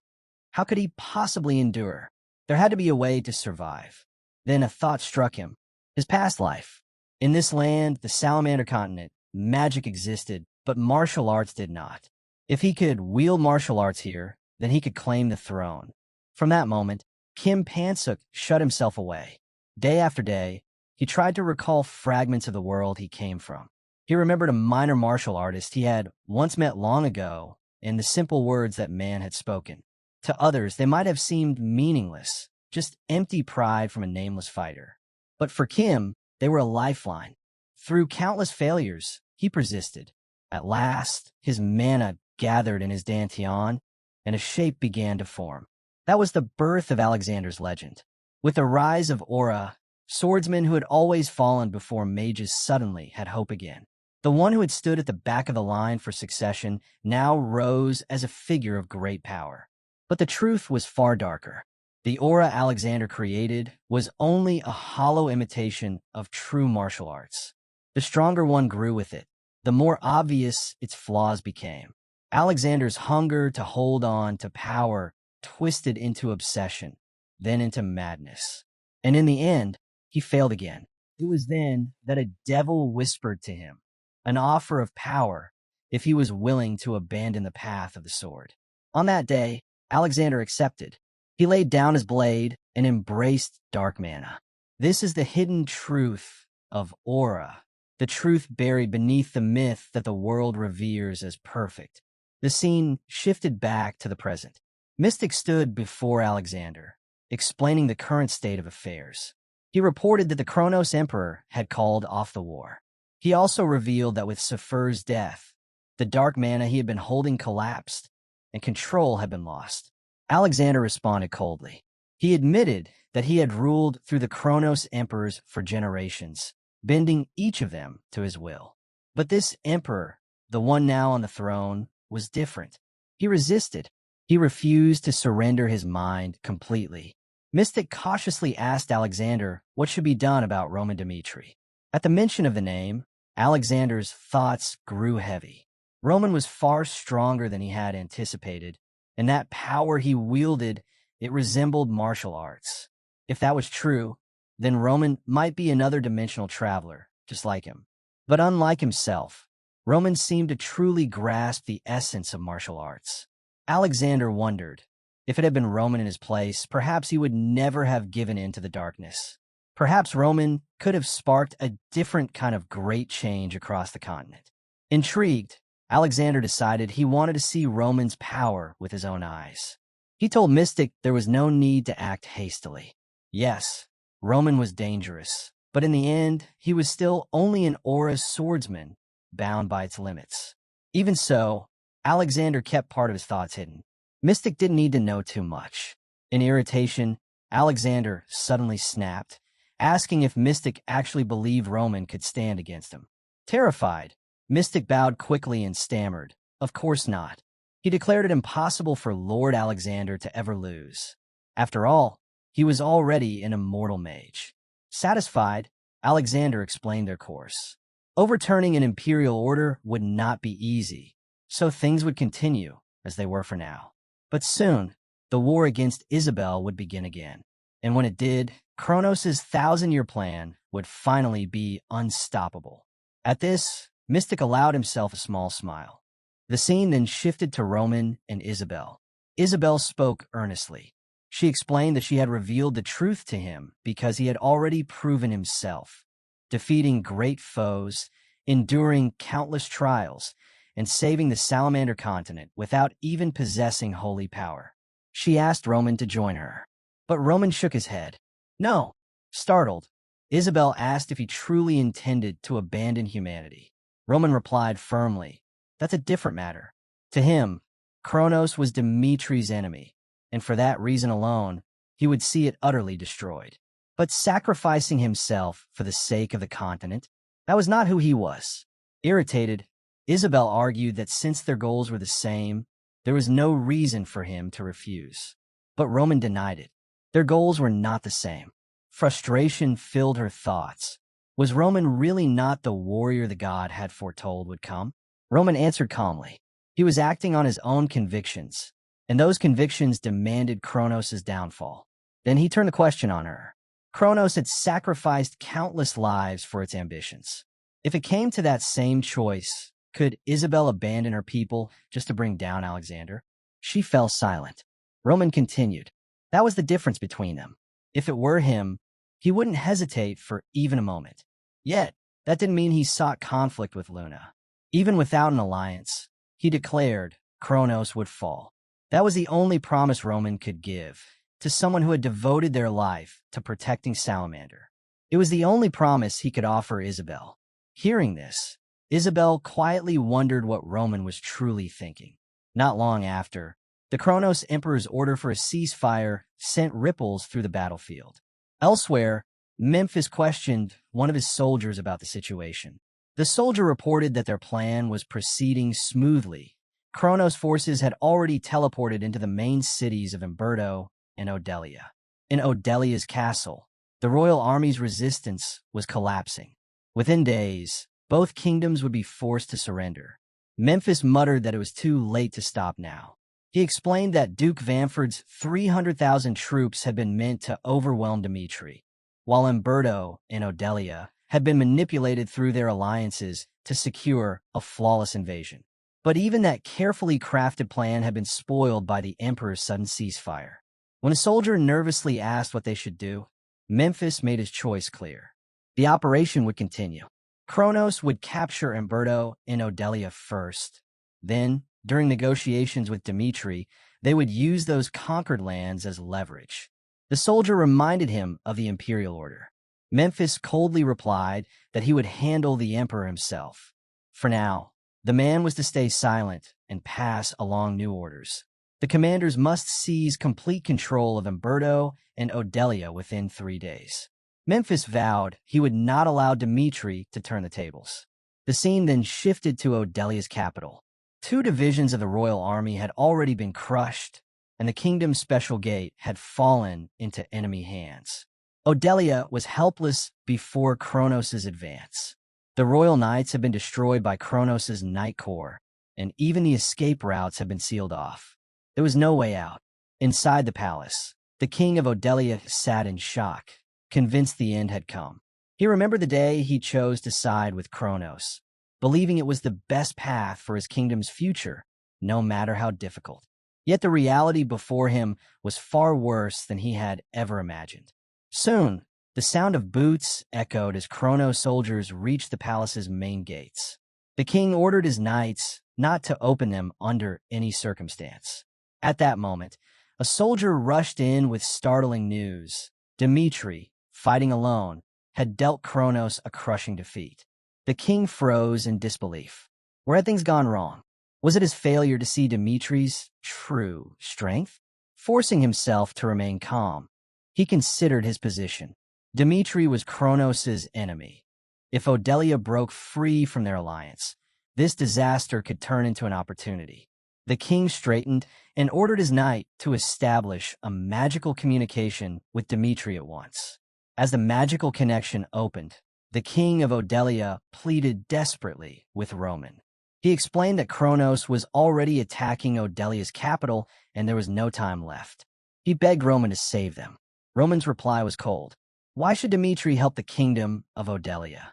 How could he possibly endure? There had to be a way to survive. Then a thought struck him. His past life. In this land, the Salamander continent, magic existed, but martial arts did not. If he could wield martial arts here, then he could claim the throne. From that moment, Kim Pansok shut himself away. Day after day, he tried to recall fragments of the world he came from. He remembered a minor martial artist he had once met long ago and the simple words that man had spoken. To others, they might have seemed meaningless, just empty pride from a nameless fighter. But for Kim, they were a lifeline. Through countless failures, he persisted. At last, his mana gathered in his dantian, and a shape began to form. That was the birth of Alexander's legend. With the rise of aura, swordsmen who had always fallen before mages suddenly had hope again. The one who had stood at the back of the line for succession now rose as a figure of great power. But the truth was far darker. The aura Alexander created was only a hollow imitation of true martial arts. The stronger one grew with it, the more obvious its flaws became. Alexander's hunger to hold on to power twisted into obsession, then into madness. And in the end, he failed again. It was then that a devil whispered to him, an offer of power if he was willing to abandon the path of the sword. On that day, Alexander accepted. He laid down his blade and embraced dark mana. This is the hidden truth of aura, the truth buried beneath the myth that the world reveres as perfect. The scene shifted back to the present. Mystic stood before Alexander, explaining the current state of affairs. He reported that the Kronos Emperor had called off the war. He also revealed that with Saphir's death, the dark mana he had been holding collapsed, and control had been lost. Alexander responded coldly. He admitted that he had ruled through the Kronos Emperors for generations, bending each of them to his will. But this emperor, the one now on the throne, was different. He resisted. He refused to surrender his mind completely. Mystic cautiously asked Alexander what should be done about Roman Dmitri. At the mention of the name, Alexander's thoughts grew heavy. Roman was far stronger than he had anticipated, and that power he wielded, it resembled martial arts. If that was true, then Roman might be another dimensional traveler, just like him. But unlike himself, Roman seemed to truly grasp the essence of martial arts. Alexander wondered, if it had been Roman in his place, perhaps he would never have given in to the darkness. Perhaps Roman could have sparked a different kind of great change across the continent. Intrigued, Alexander decided he wanted to see Roman's power with his own eyes. He told Mystic there was no need to act hastily. Yes, Roman was dangerous, but in the end, he was still only an aura swordsman, bound by its limits. Even so, Alexander kept part of his thoughts hidden. Mystic didn't need to know too much. In irritation, Alexander suddenly snapped, asking if Mystic actually believed Roman could stand against him. Terrified, Mystic bowed quickly and stammered, "Of course not." He declared it impossible for Lord Alexander to ever lose. After all, he was already an immortal mage. Satisfied, Alexander explained their course. Overturning an imperial order would not be easy, so things would continue as they were for now. But soon, the war against Isabel would begin again. And when it did, Kronos' thousand-year plan would finally be unstoppable. At this, Mystic allowed himself a small smile. The scene then shifted to Roman and Isabel. Isabel spoke earnestly. She explained that she had revealed the truth to him because he had already proven himself, defeating great foes, enduring countless trials, and saving the Salamander continent without even possessing holy power. She asked Roman to join her, but Roman shook his head. No. Startled, Isabel asked if he truly intended to abandon humanity. Roman replied firmly, "That's a different matter." To him, Kronos was Dimitri's enemy, and for that reason alone, he would see it utterly destroyed. But sacrificing himself for the sake of the continent, that was not who he was. Irritated, Isabel argued that since their goals were the same, there was no reason for him to refuse. But Roman denied it. Their goals were not the same. Frustration filled her thoughts. Was Roman really not the warrior the god had foretold would come? Roman answered calmly. He was acting on his own convictions, and those convictions demanded Kronos' downfall. Then he turned the question on her. Kronos had sacrificed countless lives for its ambitions. If it came to that same choice, could Isabel abandon her people just to bring down Alexander? She fell silent. Roman continued. That was the difference between them. If it were him, he wouldn't hesitate for even a moment. Yet, that didn't mean he sought conflict with Luna. Even without an alliance, he declared Kronos would fall. That was the only promise Roman could give to someone who had devoted their life to protecting Salamander. It was the only promise he could offer Isabel. Hearing this, Isabel quietly wondered what Roman was truly thinking. Not long after, the Kronos Emperor's order for a ceasefire sent ripples through the battlefield. Elsewhere, Memphis questioned one of his soldiers about the situation. The soldier reported that their plan was proceeding smoothly. Kronos' forces had already teleported into the main cities of Umberto and Odelia. In Odelia's castle, the royal army's resistance was collapsing. Within days, both kingdoms would be forced to surrender. Memphis muttered that it was too late to stop now. He explained that Duke Vanford's 300,000 troops had been meant to overwhelm Dimitri, while Umberto and Odelia had been manipulated through their alliances to secure a flawless invasion. But even that carefully crafted plan had been spoiled by the Emperor's sudden ceasefire. When a soldier nervously asked what they should do, Memphis made his choice clear. The operation would continue. Kronos would capture Umberto and Odelia first. Then, during negotiations with Dimitri, they would use those conquered lands as leverage. The soldier reminded him of the imperial order. Memphis coldly replied that he would handle the emperor himself. For now, the man was to stay silent and pass along new orders. The commanders must seize complete control of Umberto and Odelia within 3 days. Memphis vowed he would not allow Dimitri to turn the tables. The scene then shifted to Odelia's capital. 2 divisions of the royal army had already been crushed, and the kingdom's special gate had fallen into enemy hands. Odelia was helpless before Kronos' advance. The royal knights had been destroyed by Kronos' Knight Corps, and even the escape routes had been sealed off. There was no way out. Inside the palace, the king of Odelia sat in shock, convinced the end had come. He remembered the day he chose to side with Kronos, believing it was the best path for his kingdom's future, no matter how difficult. Yet the reality before him was far worse than he had ever imagined. Soon, the sound of boots echoed as Kronos soldiers reached the palace's main gates. The king ordered his knights not to open them under any circumstance. At that moment, a soldier rushed in with startling news. Dimitri, fighting alone, had dealt Kronos a crushing defeat. The king froze in disbelief. Where had things gone wrong? Was it his failure to see Dimitri's true strength? Forcing himself to remain calm, he considered his position. Dimitri was Kronos' enemy. If Odelia broke free from their alliance, this disaster could turn into an opportunity. The king straightened and ordered his knight to establish a magical communication with Dimitri at once. As the magical connection opened, the king of Odelia pleaded desperately with Roman. He explained that Kronos was already attacking Odelia's capital and there was no time left. He begged Roman to save them. Roman's reply was cold. Why should Dmitri help the kingdom of Odelia?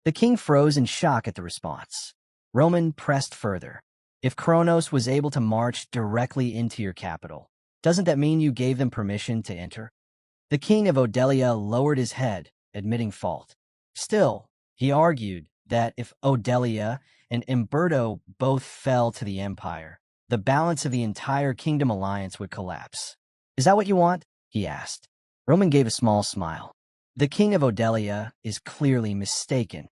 The king froze in shock at the response. Roman pressed further. If Kronos was able to march directly into your capital, doesn't that mean you gave them permission to enter? The king of Odelia lowered his head, admitting fault. Still, he argued that if Odelia and Umberto both fell to the empire, the balance of the entire kingdom alliance would collapse. Is that what you want? He asked. Roman gave a small smile. The king of Odelia is clearly mistaken.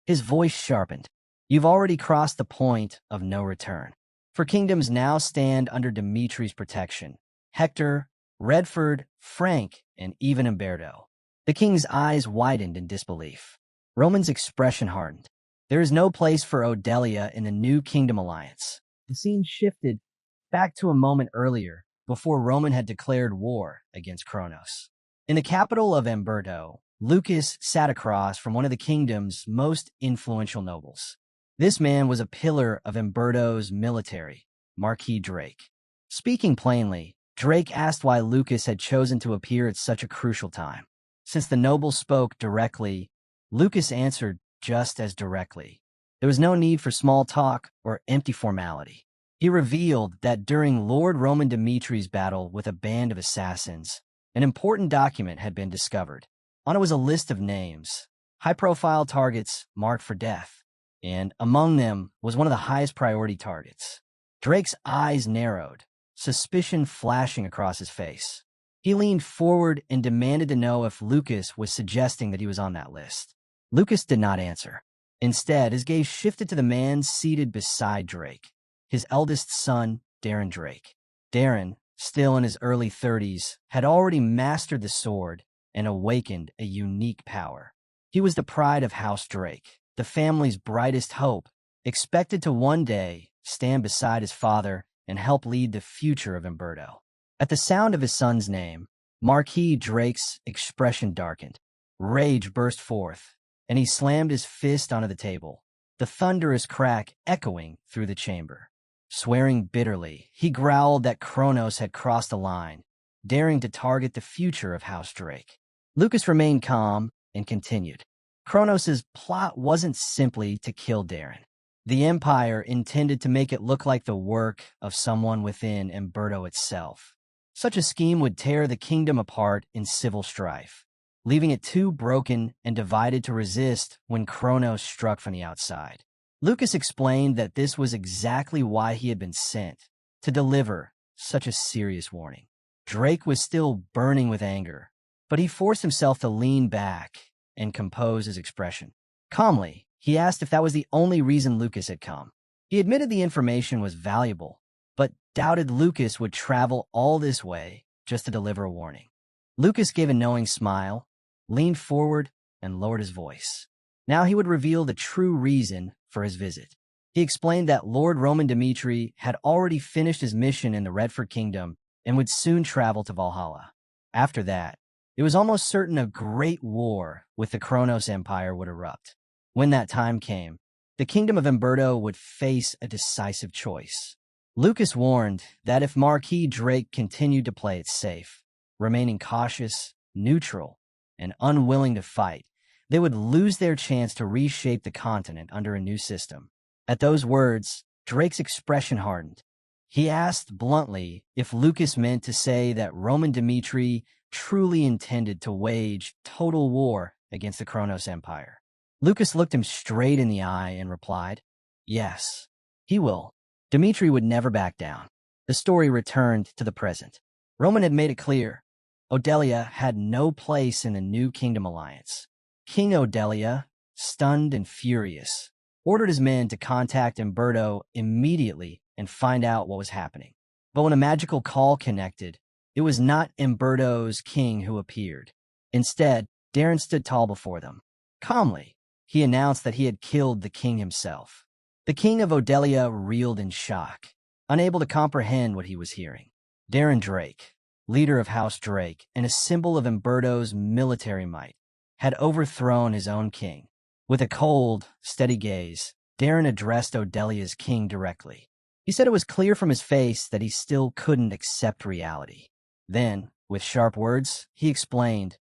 His voice sharpened. You've already crossed the point of no return. For kingdoms now stand under Dimitri's protection. Hector, Redford, Frank, and even Umberto. The king's eyes widened in disbelief. Roman's expression hardened. There is no place for Odelia in the new kingdom alliance. The scene shifted back to a moment earlier, before Roman had declared war against Kronos. In the capital of Umberto, Lucas sat across from one of the kingdom's most influential nobles. This man was a pillar of Umberto's military, Marquis Drake. Speaking plainly, Drake asked why Lucas had chosen to appear at such a crucial time. Since the noble spoke directly, Lucas answered just as directly. There was no need for small talk or empty formality. He revealed that during Lord Roman Dimitri's battle with a band of assassins, an important document had been discovered. On it was a list of names, high-profile targets marked for death, and among them was one of the highest priority targets. Drake's eyes narrowed, suspicion flashing across his face. He leaned forward and demanded to know if Lucas was suggesting that he was on that list. Lucas did not answer. Instead, his gaze shifted to the man seated beside Drake, his eldest son, Darren Drake. Darren, still in his early 30s, had already mastered the sword and awakened a unique power. He was the pride of House Drake, the family's brightest hope, expected to one day stand beside his father and help lead the future of Umberto. At the sound of his son's name, Marquis Drake's expression darkened. Rage burst forth, and he slammed his fist onto the table, the thunderous crack echoing through the chamber. Swearing bitterly, he growled that Kronos had crossed a line, daring to target the future of House Drake. Lucas remained calm and continued. Kronos's plot wasn't simply to kill Darren. The Empire intended to make it look like the work of someone within Umberto itself. Such a scheme would tear the kingdom apart in civil strife, leaving it too broken and divided to resist when Kronos struck from the outside. Lucas explained that this was exactly why he had been sent, to deliver such a serious warning. Drake was still burning with anger, but he forced himself to lean back and compose his expression. Calmly, he asked if that was the only reason Lucas had come. He admitted the information was valuable, but doubted Lucas would travel all this way just to deliver a warning. Lucas gave a knowing smile, leaned forward, and lowered his voice. Now he would reveal the true reason for his visit. He explained that Lord Roman Dimitri had already finished his mission in the Redford Kingdom and would soon travel to Valhalla. After that, it was almost certain a great war with the Kronos Empire would erupt. When that time came, the kingdom of Umberto would face a decisive choice. Lucas warned that if Marquis Drake continued to play it safe, remaining cautious, neutral, and unwilling to fight, they would lose their chance to reshape the continent under a new system. At those words, Drake's expression hardened. He asked bluntly if Lucas meant to say that Roman Dimitri truly intended to wage total war against the Kronos Empire. Lucas looked him straight in the eye and replied, "Yes, he will." Dimitri would never back down. The story returned to the present. Roman had made it clear. Odelia had no place in the new kingdom alliance. King Odelia, stunned and furious, ordered his men to contact Umberto immediately and find out what was happening. But when a magical call connected, it was not Umberto's king who appeared. Instead, Darren stood tall before them. Calmly, he announced that he had killed the king himself. The king of Odelia reeled in shock, unable to comprehend what he was hearing. Darren Drake, leader of House Drake and a symbol of Umberto's military might, had overthrown his own king. With a cold, steady gaze, Darren addressed Odelia's king directly. He said it was clear from his face that he still couldn't accept reality. Then, with sharp words, he explained,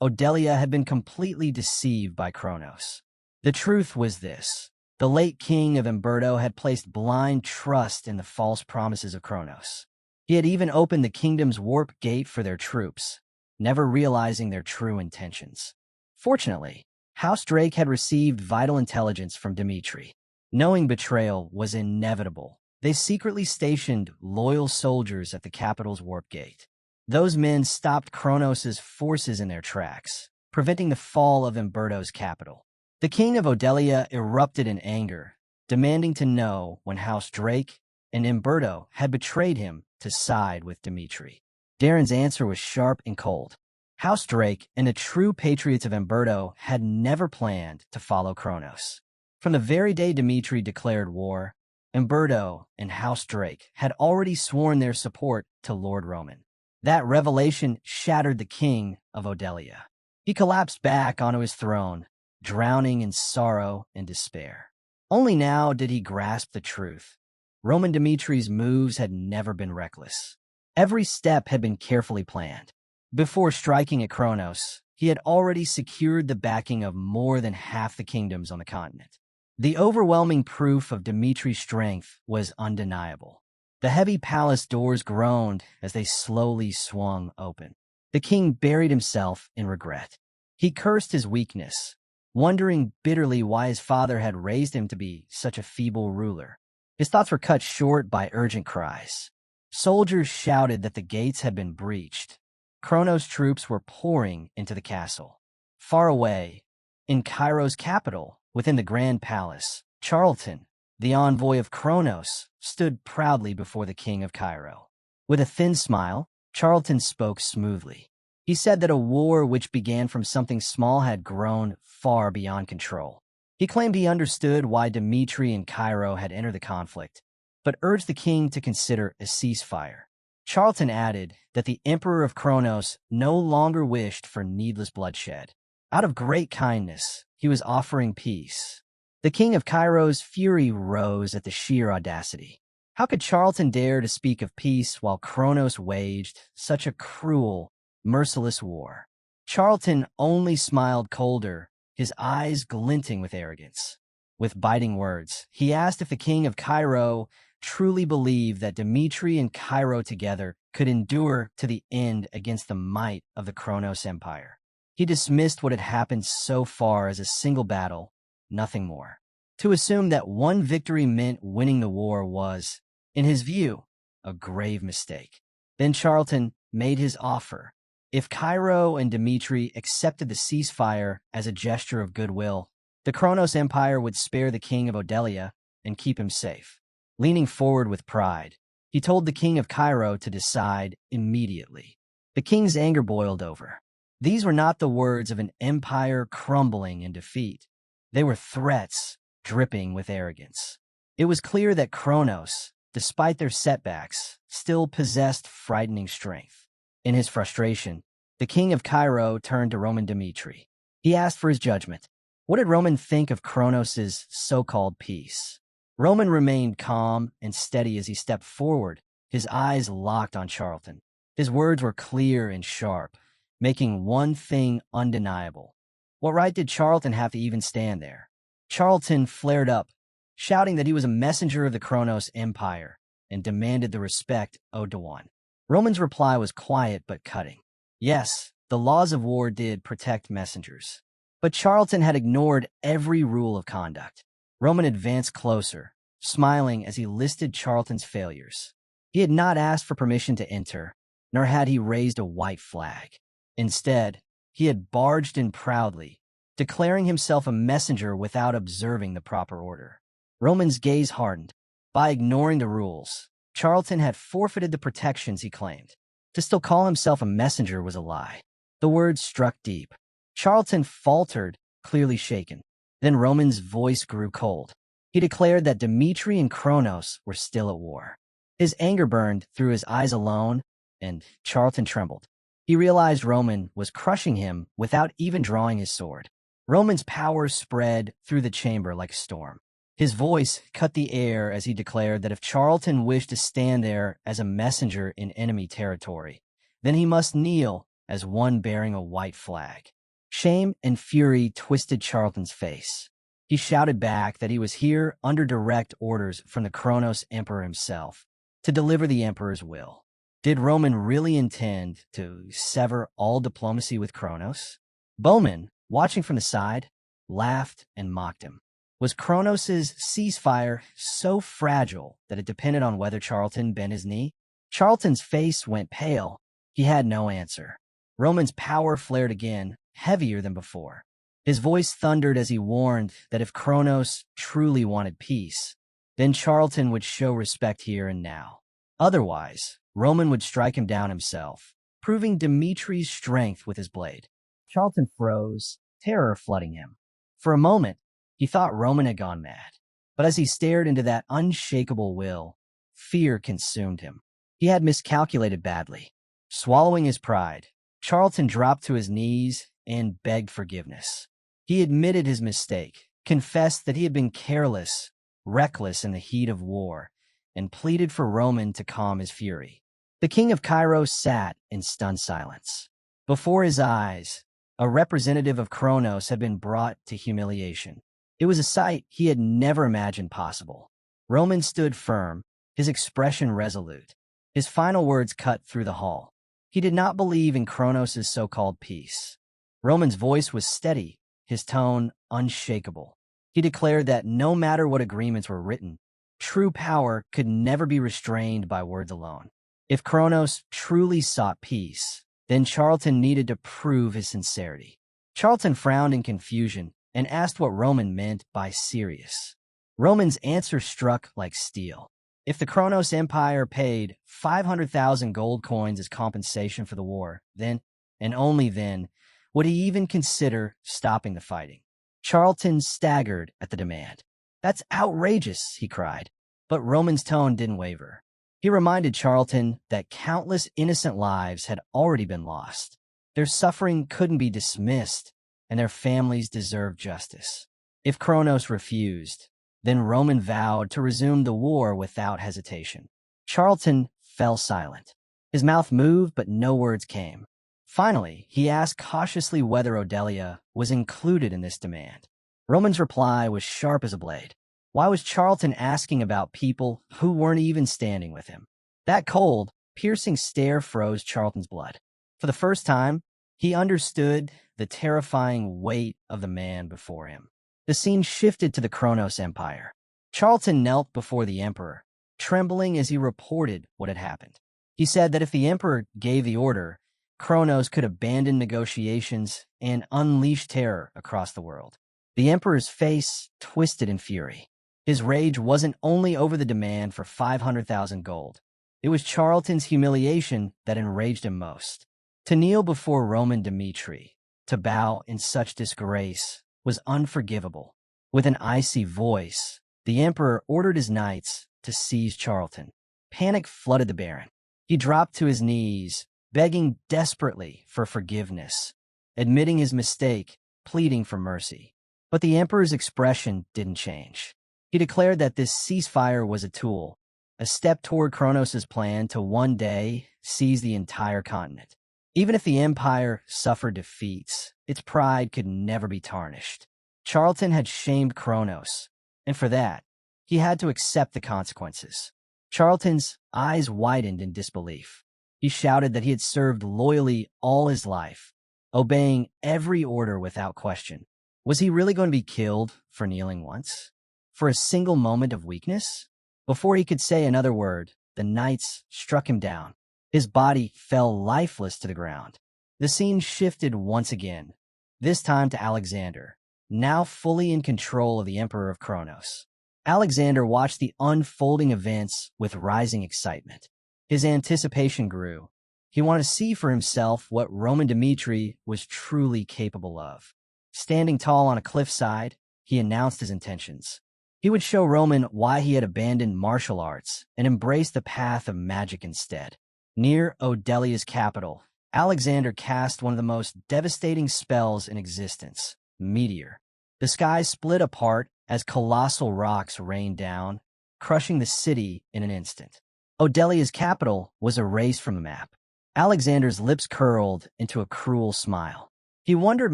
Odelia had been completely deceived by Kronos. The truth was this. The late king of Umberto had placed blind trust in the false promises of Kronos. He had even opened the kingdom's warp gate for their troops, never realizing their true intentions. Fortunately, House Drake had received vital intelligence from Dmitri. Knowing betrayal was inevitable, they secretly stationed loyal soldiers at the capital's warp gate. Those men stopped Kronos' forces in their tracks, preventing the fall of Umberto's capital. The king of Odelia erupted in anger, demanding to know when House Drake and Umberto had betrayed him to side with Dmitri. Darren's answer was sharp and cold. House Drake and the true patriots of Umberto had never planned to follow Kronos. From the very day Dmitri declared war, Umberto and House Drake had already sworn their support to Lord Roman. That revelation shattered the king of Odelia. He collapsed back onto his throne, drowning in sorrow and despair. Only now did he grasp the truth. Roman Dimitri's moves had never been reckless. Every step had been carefully planned. Before striking at Kronos, he had already secured the backing of more than half the kingdoms on the continent. The overwhelming proof of Dimitri's strength was undeniable. The heavy palace doors groaned as they slowly swung open. The king buried himself in regret. He cursed his weakness, wondering bitterly why his father had raised him to be such a feeble ruler. His thoughts were cut short by urgent cries. Soldiers shouted that the gates had been breached. Kronos' troops were pouring into the castle. Far away, in Cairo's capital, within the Grand Palace, Charlton, the envoy of Kronos, stood proudly before the king of Cairo. With a thin smile, Charlton spoke smoothly. He said that a war which began from something small had grown far beyond control. He claimed he understood why Dmitri and Cairo had entered the conflict, but urged the king to consider a ceasefire. Charlton added that the Emperor of Kronos no longer wished for needless bloodshed. Out of great kindness, he was offering peace. The king of Cairo's fury rose at the sheer audacity. How could Charlton dare to speak of peace while Kronos waged such a cruel, merciless war? Charlton only smiled colder, his eyes glinting with arrogance. With biting words, he asked if the king of Cairo truly believed that Dmitri and Cairo together could endure to the end against the might of the Kronos Empire. He dismissed what had happened so far as a single battle, nothing more. To assume that one victory meant winning the war was, in his view, a grave mistake. Then Charlton made his offer. If Cairo and Dmitri accepted the ceasefire as a gesture of goodwill, the Kronos Empire would spare the king of Odelia and keep him safe. Leaning forward with pride, he told the king of Cairo to decide immediately. The king's anger boiled over. These were not the words of an empire crumbling in defeat. They were threats dripping with arrogance. It was clear that Kronos, despite their setbacks, still possessed frightening strength. In his frustration, the king of Cairo turned to Roman Dmitri. He asked for his judgment. What did Roman think of Kronos' so-called peace? Roman remained calm and steady as he stepped forward, his eyes locked on Charlton. His words were clear and sharp, making one thing undeniable. What right did Charlton have to even stand there? Charlton flared up, shouting that he was a messenger of the Kronos Empire and demanded the respect owed to one. Roman's reply was quiet but cutting. Yes, the laws of war did protect messengers, but Charlton had ignored every rule of conduct. Roman advanced closer, smiling as he listed Charlton's failures. He had not asked for permission to enter, nor had he raised a white flag. Instead, he had barged in proudly, declaring himself a messenger without observing the proper order. Roman's gaze hardened. By ignoring the rules, Charlton had forfeited the protections he claimed. To still call himself a messenger was a lie. The words struck deep. Charlton faltered, clearly shaken. Then Roman's voice grew cold. He declared that Dmitri and Kronos were still at war. His anger burned through his eyes alone, and Charlton trembled. He realized Roman was crushing him without even drawing his sword. Roman's power spread through the chamber like a storm. His voice cut the air as he declared that if Charlton wished to stand there as a messenger in enemy territory, then he must kneel as one bearing a white flag. Shame and fury twisted Charlton's face. He shouted back that he was here under direct orders from the Kronos Emperor himself, to deliver the Emperor's will. Did Roman really intend to sever all diplomacy with Kronos? Bowman, watching from the side, laughed and mocked him. Was Kronos' ceasefire so fragile that it depended on whether Charlton bent his knee? Charlton's face went pale. He had no answer. Roman's power flared again, heavier than before. His voice thundered as he warned that if Kronos truly wanted peace, then Charlton would show respect here and now. Otherwise, Roman would strike him down himself, proving Dimitri's strength with his blade. Charlton froze, terror flooding him. For a moment, he thought Roman had gone mad. But as he stared into that unshakable will, fear consumed him. He had miscalculated badly. Swallowing his pride, Charlton dropped to his knees and begged forgiveness. He admitted his mistake, confessed that he had been careless, reckless in the heat of war, and pleaded for Roman to calm his fury. The king of Cairo sat in stunned silence. Before his eyes, a representative of Kronos had been brought to humiliation. It was a sight he had never imagined possible. Roman stood firm, his expression resolute. His final words cut through the hall. He did not believe in Kronos' so-called peace. Roman's voice was steady, his tone unshakable. He declared that no matter what agreements were written, true power could never be restrained by words alone. If Kronos truly sought peace, then Charlton needed to prove his sincerity. Charlton frowned in confusion and asked what Roman meant by serious. Roman's answer struck like steel. If the Kronos Empire paid 500,000 gold coins as compensation for the war, then, and only then, would he even consider stopping the fighting. Charlton staggered at the demand. "That's outrageous," he cried. But Roman's tone didn't waver. He reminded Charlton that countless innocent lives had already been lost. Their suffering couldn't be dismissed, and their families deserved justice. If Kronos refused, then Roman vowed to resume the war without hesitation. Charlton fell silent. His mouth moved, but no words came. Finally, he asked cautiously whether Odelia was included in this demand. Roman's reply was sharp as a blade. Why was Charlton asking about people who weren't even standing with him? That cold, piercing stare froze Charlton's blood. For the first time, he understood the terrifying weight of the man before him. The scene shifted to the Kronos Empire. Charlton knelt before the Emperor, trembling as he reported what had happened. He said that if the Emperor gave the order, Kronos could abandon negotiations and unleash terror across the world. The Emperor's face twisted in fury. His rage wasn't only over the demand for 500,000 gold. It was Charlton's humiliation that enraged him most. To kneel before Roman Dimitri, to bow in such disgrace, was unforgivable. With an icy voice, the Emperor ordered his knights to seize Charlton. Panic flooded the Baron. He dropped to his knees, begging desperately for forgiveness, admitting his mistake, pleading for mercy. But the Emperor's expression didn't change. He declared that this ceasefire was a tool, a step toward Kronos' plan to one day seize the entire continent. Even if the Empire suffered defeats, its pride could never be tarnished. Charlton had shamed Kronos, and for that, he had to accept the consequences. Charlton's eyes widened in disbelief. He shouted that he had served loyally all his life, obeying every order without question. Was he really going to be killed for kneeling once? For a single moment of weakness? Before he could say another word, the knights struck him down. His body fell lifeless to the ground. The scene shifted once again, this time to Alexander, now fully in control of the Emperor of Kronos. Alexander watched the unfolding events with rising excitement. His anticipation grew. He wanted to see for himself what Roman Dimitri was truly capable of. Standing tall on a cliffside, he announced his intentions. He would show Roman why he had abandoned martial arts and embraced the path of magic instead. Near Odelia's capital, Alexander cast one of the most devastating spells in existence, Meteor. The sky split apart as colossal rocks rained down, crushing the city in an instant. Odelia's capital was erased from the map. Alexander's lips curled into a cruel smile. He wondered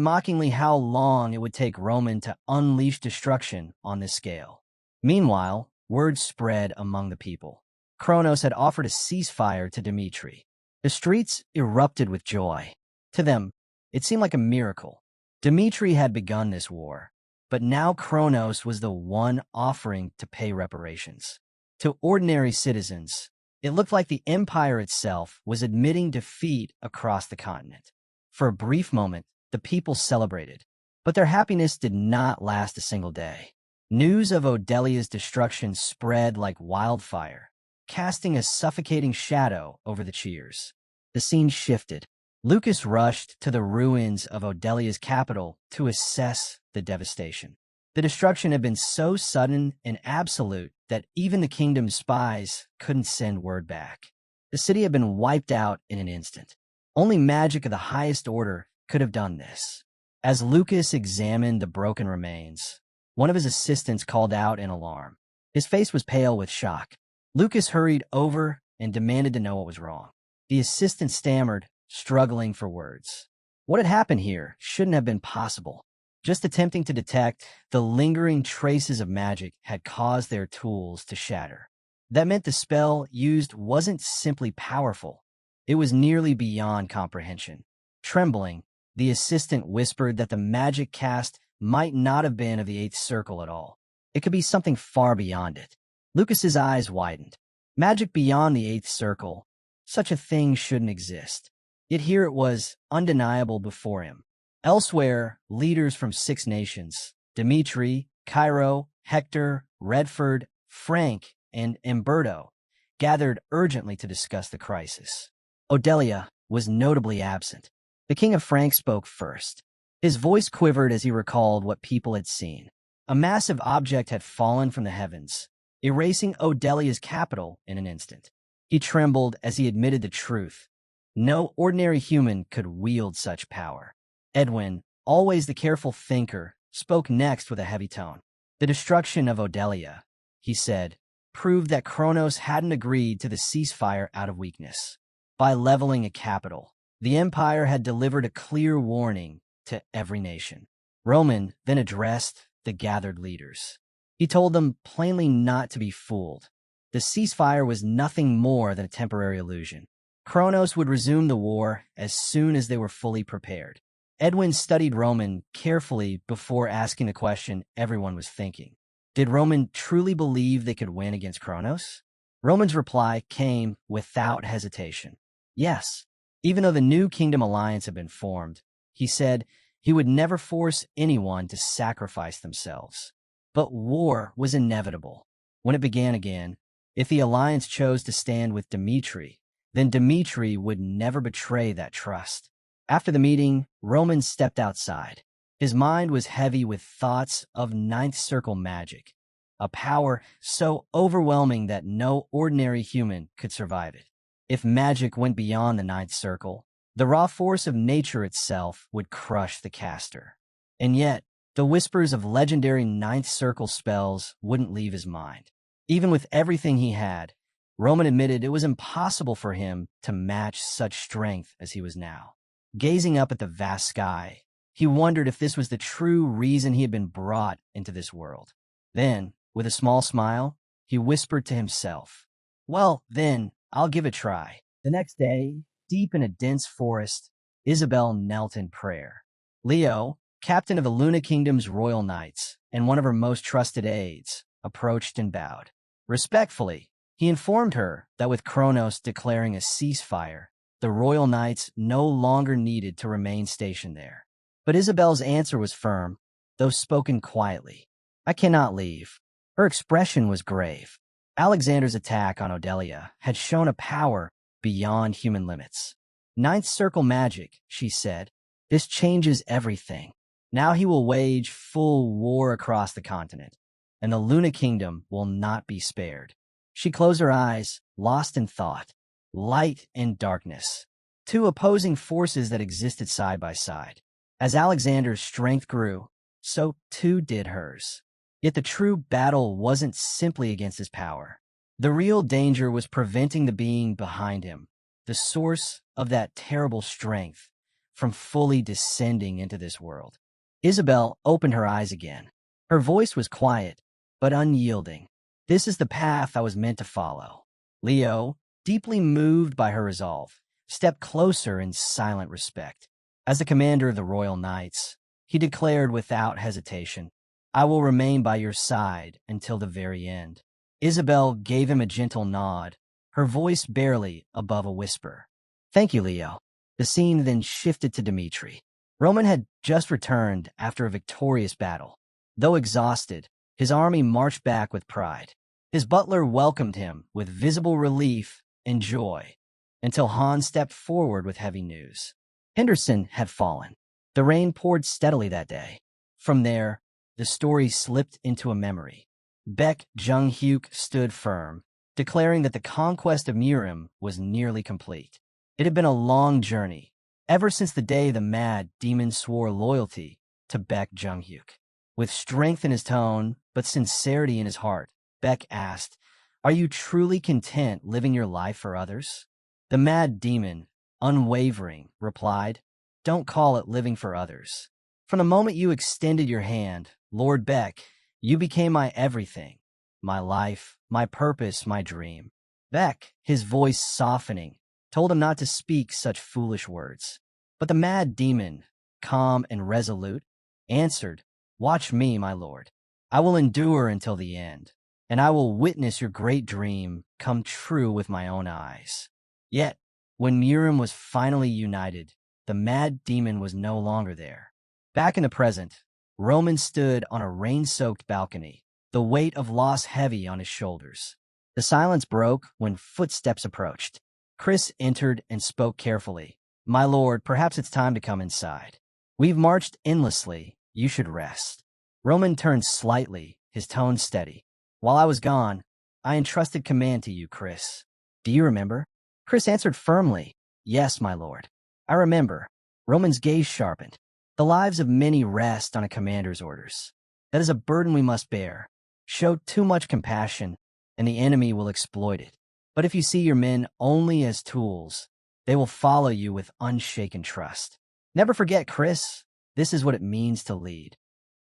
mockingly how long it would take Roman to unleash destruction on this scale. Meanwhile, word spread among the people. Kronos had offered a ceasefire to Dmitri. The streets erupted with joy. To them, it seemed like a miracle. Dmitri had begun this war, but now Kronos was the one offering to pay reparations. To ordinary citizens, it looked like the empire itself was admitting defeat across the continent. For a brief moment, the people celebrated, but their happiness did not last a single day. News of Odelia's destruction spread like wildfire, casting a suffocating shadow over the cheers. The scene shifted. Lucas rushed to the ruins of Odelia's capital to assess the devastation. The destruction had been so sudden and absolute that even the kingdom's spies couldn't send word back. The city had been wiped out in an instant. Only magic of the highest order could have done this. As Lucas examined the broken remains, one of his assistants called out in alarm. His face was pale with shock. Lucas hurried over and demanded to know what was wrong. The assistant stammered, struggling for words. What had happened here shouldn't have been possible. Just attempting to detect the lingering traces of magic had caused their tools to shatter. That meant the spell used wasn't simply powerful. It was nearly beyond comprehension. Trembling, the assistant whispered that the magic cast might not have been of the eighth circle at all. It could be something far beyond it. Lucas's eyes widened. Magic beyond the eighth circle. Such a thing shouldn't exist. Yet here it was, undeniable before him. Elsewhere, leaders from 6 nations, Dmitri, Cairo, Hector, Redford, Frank, and Umberto, gathered urgently to discuss the crisis. Odelia was notably absent. The King of Frank spoke first. His voice quivered as he recalled what people had seen. A massive object had fallen from the heavens, erasing Odelia's capital in an instant. He trembled as he admitted the truth. No ordinary human could wield such power. Edwin, always the careful thinker, spoke next with a heavy tone. The destruction of Odelia, he said, proved that Kronos hadn't agreed to the ceasefire out of weakness. By leveling a capital, the empire had delivered a clear warning to every nation. Roman then addressed the gathered leaders. He told them plainly not to be fooled. The ceasefire was nothing more than a temporary illusion. Kronos would resume the war as soon as they were fully prepared. Edwin studied Roman carefully before asking the question everyone was thinking. Did Roman truly believe they could win against Kronos? Roman's reply came without hesitation. Yes, even though the new kingdom alliance had been formed, he said he would never force anyone to sacrifice themselves. But war was inevitable. When it began again, if the alliance chose to stand with Dmitri, then Dmitri would never betray that trust. After the meeting, Roman stepped outside. His mind was heavy with thoughts of ninth circle magic, a power so overwhelming that no ordinary human could survive it. If magic went beyond the ninth circle, the raw force of nature itself would crush the caster. And yet, the whispers of legendary ninth circle spells wouldn't leave his mind. Even with everything he had, Roman admitted it was impossible for him to match such strength as he was now. Gazing up at the vast sky, he wondered if this was the true reason he had been brought into this world. Then, with a small smile, he whispered to himself, "Well, then, I'll give it a try." The next day, deep in a dense forest, Isabel knelt in prayer. Leo, captain of the Luna Kingdom's royal knights and one of her most trusted aides, approached and bowed. Respectfully, he informed her that with Kronos declaring a ceasefire, the royal knights no longer needed to remain stationed there. But Isabel's answer was firm, though spoken quietly. "I cannot leave." Her expression was grave. Alexander's attack on Odelia had shown a power beyond human limits. "Ninth circle magic," she said. "This changes everything. Now he will wage full war across the continent, and the Luna Kingdom will not be spared." She closed her eyes, lost in thought. light and darkness, two opposing forces that existed side by side. As Alexander's strength grew, so too did hers. Yet the true battle wasn't simply against his power. The real danger was preventing the being behind him, the source of that terrible strength, from fully descending into this world. Isabel opened her eyes again. Her voice was quiet, but unyielding. This is the path I was meant to follow. Leo, deeply moved by her resolve, stepped closer in silent respect. As the commander of the Royal Knights, he declared without hesitation, "I will remain by your side until the very end." Isabel gave him a gentle nod, her voice barely above a whisper. "Thank you, Leo." The scene then shifted to Dmitri. Roman had just returned after a victorious battle. Though exhausted, his army marched back with pride. His butler welcomed him with visible relief and joy, until Hans stepped forward with heavy news. Henderson had fallen. The rain poured steadily that day. From there, the story slipped into a memory. Baek Jung-hyuk stood firm, declaring that the conquest of Murim was nearly complete. It had been a long journey, ever since the day the mad demon swore loyalty to Baek Jung-hyuk. With strength in his tone, but sincerity in his heart, Baek asked, "Are you truly content living your life for others?" The mad demon, unwavering, replied, "Don't call it living for others. From the moment you extended your hand, Lord Baek, you became my everything, my life, my purpose, my dream." Baek, his voice softening, told him not to speak such foolish words. But the mad demon, calm and resolute, answered, "Watch me, my lord. I will endure until the end, and I will witness your great dream come true with my own eyes." Yet, when Murim was finally united, the mad demon was no longer there. Back in the present, Roman stood on a rain-soaked balcony, the weight of loss heavy on his shoulders. The silence broke when footsteps approached. Chris entered and spoke carefully. "My lord, perhaps it's time to come inside. We've marched endlessly. You should rest." Roman turned slightly, his tone steady. "While I was gone, I entrusted command to you, Chris. Do you remember?" Chris answered firmly, "Yes, my lord. I remember." Roman's gaze sharpened. "The lives of many rest on a commander's orders. That is a burden we must bear. Show too much compassion, and the enemy will exploit it. But if you see your men only as tools, they will follow you with unshaken trust. Never forget, Chris, this is what it means to lead."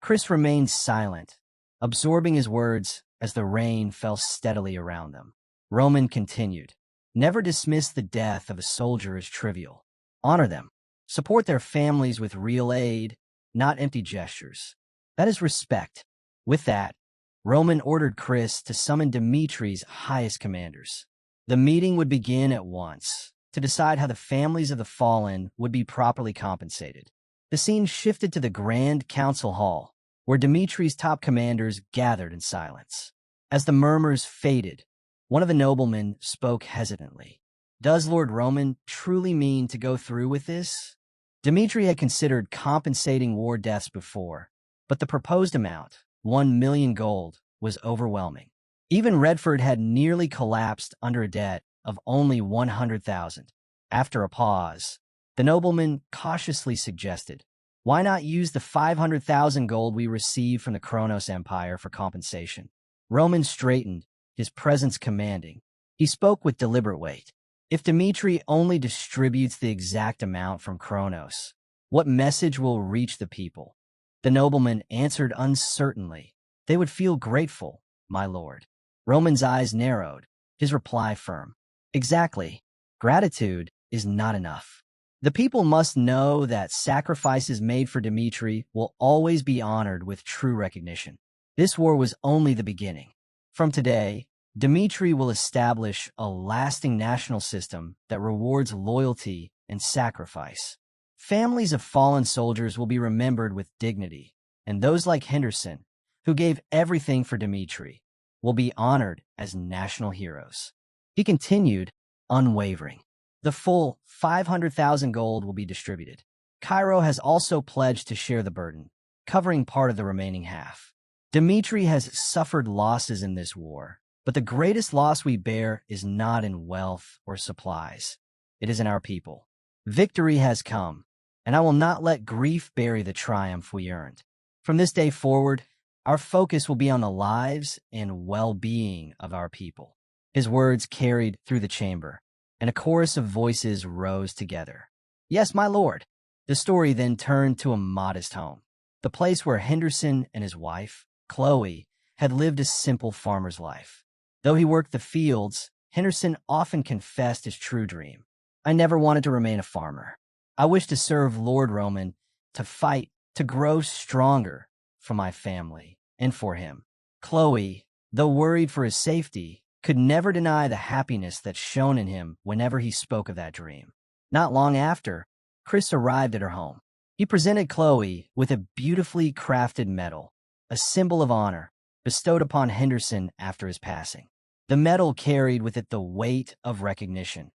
Chris remained silent, absorbing his words as the rain fell steadily around them. Roman continued, "Never dismiss the death of a soldier as trivial. Honor them. Support their families with real aid, not empty gestures. That is respect." With that, Roman ordered Chris to summon Dimitri's highest commanders. The meeting would begin at once, to decide how the families of the fallen would be properly compensated. The scene shifted to the Grand Council Hall, where Dimitri's top commanders gathered in silence. As the murmurs faded, one of the noblemen spoke hesitantly. "Does Lord Roman truly mean to go through with this?" Dimitri had considered compensating war deaths before, but the proposed amount, 1,000,000 gold, was overwhelming. Even Redford had nearly collapsed under a debt of only 100,000. After a pause, the nobleman cautiously suggested, "Why not use the 500,000 gold we received from the Kronos Empire for compensation?" Roman straightened, his presence commanding. He spoke with deliberate weight. "If Dimitri only distributes the exact amount from Kronos, what message will reach the people?" The nobleman answered uncertainly, "They would feel grateful, my lord." Roman's eyes narrowed, his reply firm. "Exactly. Gratitude is not enough. The people must know that sacrifices made for Dimitri will always be honored with true recognition. This war was only the beginning. From today, Dimitri will establish a lasting national system that rewards loyalty and sacrifice. Families of fallen soldiers will be remembered with dignity, and those like Henderson, who gave everything for Dimitri, will be honored as national heroes." He continued, unwavering. "The full 500,000 gold will be distributed. Cairo has also pledged to share the burden, covering part of the remaining half. Dimitri has suffered losses in this war, But the greatest loss we bear is not in wealth or supplies. It is in our people. Victory has come, and I will not let grief bury the triumph we earned. From this day forward, our focus will be on the lives and well-being of our people." His words carried through the chamber, and a chorus of voices rose together. "Yes, my lord." The story then turned to a modest home, the place where Henderson and his wife, Chloe, had lived a simple farmer's life. Though he worked the fields, Henderson often confessed his true dream. "I never wanted to remain a farmer. I wished to serve Lord Roman, to fight, to grow stronger for my family and for him." Chloe, though worried for his safety, could never deny the happiness that shone in him whenever he spoke of that dream. Not long after, Chris arrived at her home. He presented Chloe with a beautifully crafted medal, a symbol of honor bestowed upon Henderson after his passing. The medal carried with it the weight of recognition.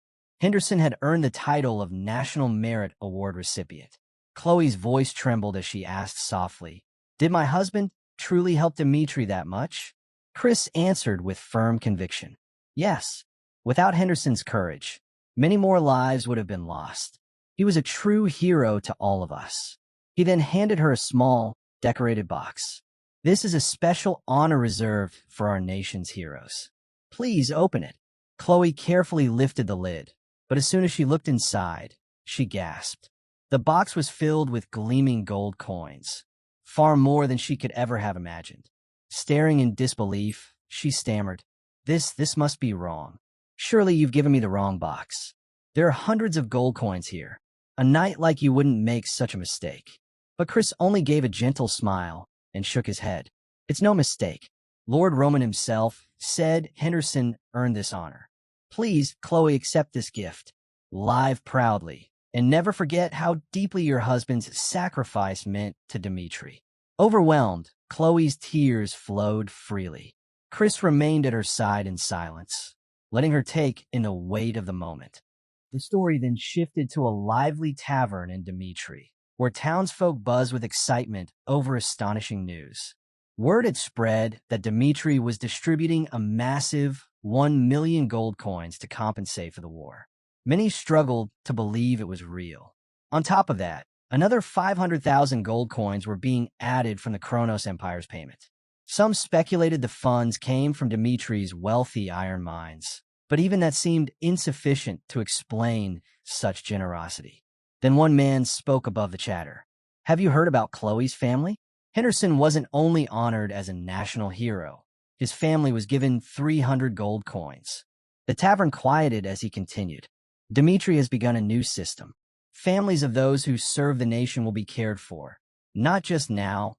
Henderson had earned the title of National Merit Award recipient. Chloe's voice trembled as she asked softly, "Did my husband truly help Dimitri that much?" Chris answered with firm conviction, "Yes. Without Henderson's courage, many more lives would have been lost. He was a true hero to all of us." He then handed her a small, decorated box. "This is a special honor reserved for our nation's heroes. Please open it." Chloe carefully lifted the lid, but as soon as she looked inside, she gasped. The box was filled with gleaming gold coins, far more than she could ever have imagined. Staring in disbelief, she stammered, This must be wrong. Surely you've given me the wrong box. There are hundreds of gold coins here. A knight like you wouldn't make such a mistake." But Chris only gave a gentle smile and shook his head. "It's no mistake. Lord Roman himself said Henderson earned this honor. Please, Chloe, accept this gift. Live proudly, and never forget how deeply your husband's sacrifice meant to Dimitri." Overwhelmed, Chloe's tears flowed freely. Chris remained at her side in silence, letting her take in the weight of the moment. The story then shifted to a lively tavern in Dimitri, where townsfolk buzzed with excitement over astonishing news. Word had spread that Dimitri was distributing a massive 1 million gold coins to compensate for the war. Many struggled to believe it was real. On top of that, another 500,000 gold coins were being added from the Kronos Empire's payment. Some speculated the funds came from Dimitri's wealthy iron mines, but even that seemed insufficient to explain such generosity. Then one man spoke above the chatter. "Have you heard about Chloe's family?" Henderson wasn't only honored as a national hero. His family was given 300 gold coins. The tavern quieted as he continued. "Dimitri has begun a new system. Families of those who serve the nation will be cared for, not just now,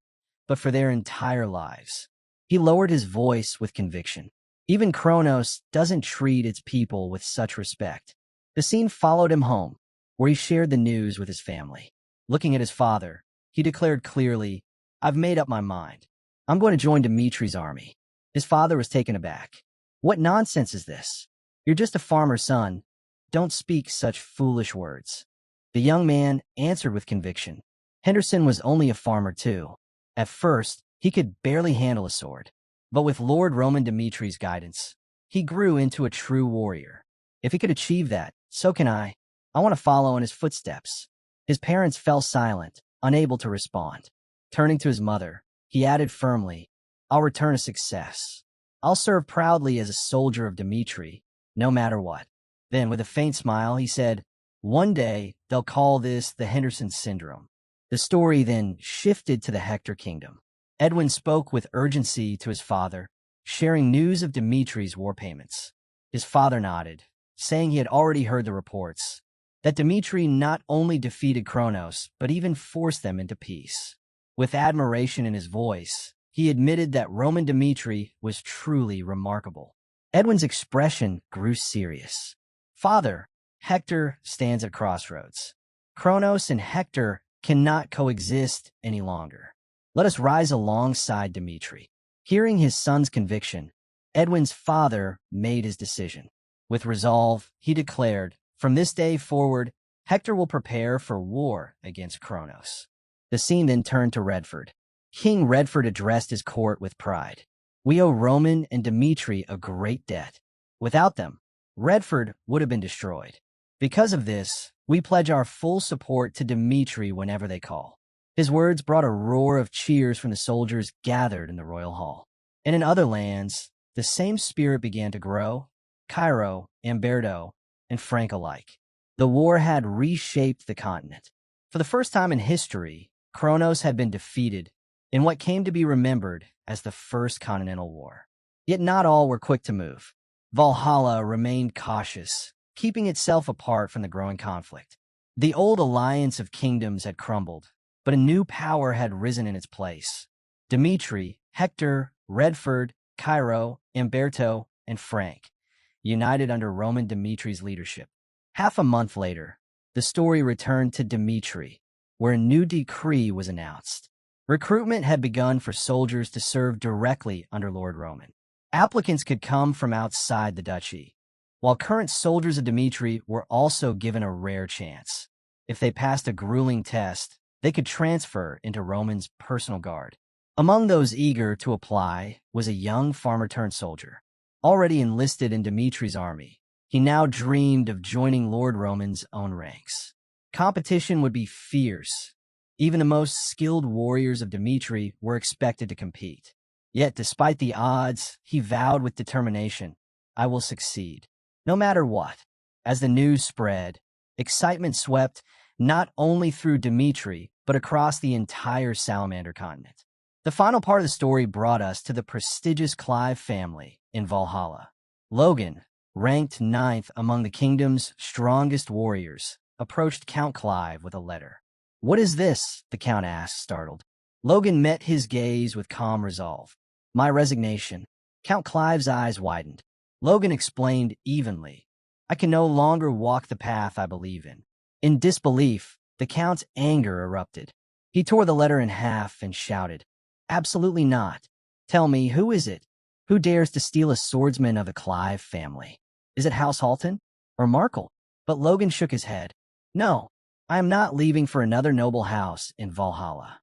but for their entire lives." He lowered his voice with conviction. Even Kronos doesn't treat its people with such respect. The scene followed him home, where he shared the news with his family. Looking at his father, he declared clearly, "I've made up my mind. I'm going to join Dimitri's army." His father was taken aback. "What nonsense is this? You're just a farmer's son. Don't speak such foolish words." The young man answered with conviction. Henderson was only a farmer too. At first, he could barely handle a sword. But with Lord Roman Dimitri's guidance, he grew into a true warrior. If he could achieve that, so can I. I want to follow in his footsteps. His parents fell silent, unable to respond. Turning to his mother, he added firmly, "I'll return a success. I'll serve proudly as a soldier of Dimitri, no matter what." Then, with a faint smile, he said, "One day, they'll call this the Henderson Syndrome." The story then shifted to the Hector Kingdom. Edwin spoke with urgency to his father, sharing news of Dimitri's war payments. His father nodded, saying he had already heard the reports, that Dimitri not only defeated Kronos, but even forced them into peace. With admiration in his voice, he admitted that Roman Dimitri was truly remarkable. Edwin's expression grew serious. "Father, Hector stands at crossroads. Kronos and Hector cannot coexist any longer. Let us rise alongside Dimitri." Hearing his son's conviction, Edwin's father made his decision. With resolve, he declared, "From this day forward, Hector will prepare for war against Kronos." The scene then turned to Redford. King Redford addressed his court with pride. We owe Roman and Dmitri a great debt. Without them, Redford would have been destroyed. Because of this, we pledge our full support to Dmitri whenever they call." His words brought a roar of cheers from the soldiers gathered in the royal hall. And in other lands, the same spirit began to grow. Cairo, Umberto, and Frank alike. The war had reshaped the continent. For the first time in history, Kronos had been defeated in what came to be remembered as the First Continental War. Yet not all were quick to move. Valhalla remained cautious, keeping itself apart from the growing conflict. The old alliance of kingdoms had crumbled, but a new power had risen in its place. Dmitri, Hector, Redford, Cairo, Umberto, and Frank, united under Roman Dimitri's leadership. Half a month later, the story returned to Dmitri, where a new decree was announced. Recruitment had begun for soldiers to serve directly under Lord Roman. Applicants could come from outside the duchy, while current soldiers of Dmitri were also given a rare chance. If they passed a grueling test, they could transfer into Roman's personal guard. Among those eager to apply was a young farmer-turned-soldier. Already enlisted in Dimitri's army, he now dreamed of joining Lord Roman's own ranks. Competition would be fierce. Even the most skilled warriors of Dmitri were expected to compete. Yet, despite the odds, he vowed with determination, "I will succeed, no matter what." As the news spread, excitement swept not only through Dmitri, but across the entire Salamander continent. The final part of the story brought us to the prestigious Clive family in Valhalla. Logan, ranked 9th among the kingdom's strongest warriors, approached Count Clive with a letter. "What is this?" the Count asked, startled. Logan met his gaze with calm resolve. "My resignation." Count Clive's eyes widened. Logan explained evenly, "I can no longer walk the path I believe in." In disbelief, the Count's anger erupted. He tore the letter in half and shouted, "Absolutely not. Tell me, who is it? Who dares to steal a swordsman of the Clive family? Is it House Halton or Markle?" But Logan shook his head. "No, I am not leaving for another noble house in Valhalla."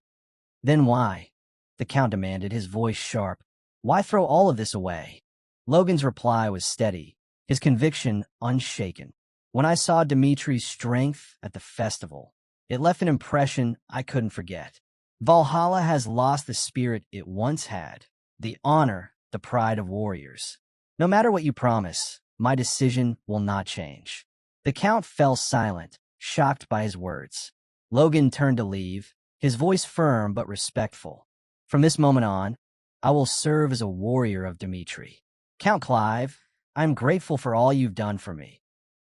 "Then why?" the Count demanded, his voice sharp. "Why throw all of this away?" Logan's reply was steady, his conviction unshaken. "When I saw Dimitri's strength at the festival, it left an impression I couldn't forget. Valhalla has lost the spirit it once had, the honor, the pride of warriors. No matter what you promise, my decision will not change." The Count fell silent, shocked by his words. Logan turned to leave, his voice firm but respectful. "From this moment on, I will serve as a warrior of Dmitri. Count Clive, I am grateful for all you've done for me,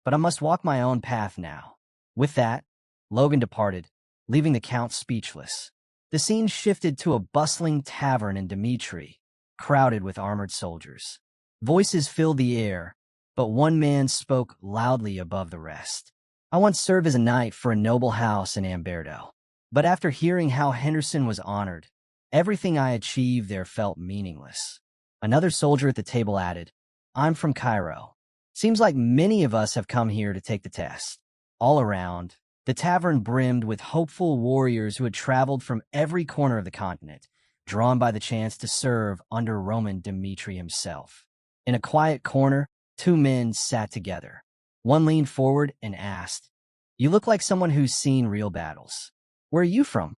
but I must walk my own path now." With that, Logan departed, leaving the Count speechless. The scene shifted to a bustling tavern in Dmitri, crowded with armored soldiers. Voices filled the air, but one man spoke loudly above the rest. "I once served as a knight for a noble house in Umberto, but after hearing how Henderson was honored, everything I achieved there felt meaningless." Another soldier at the table added, "I'm from Cairo. Seems like many of us have come here to take the test." All around, the tavern brimmed with hopeful warriors who had traveled from every corner of the continent, drawn by the chance to serve under Roman Dmitri himself. In a quiet corner, two men sat together. One leaned forward and asked, "You look like someone who's seen real battles. Where are you from?"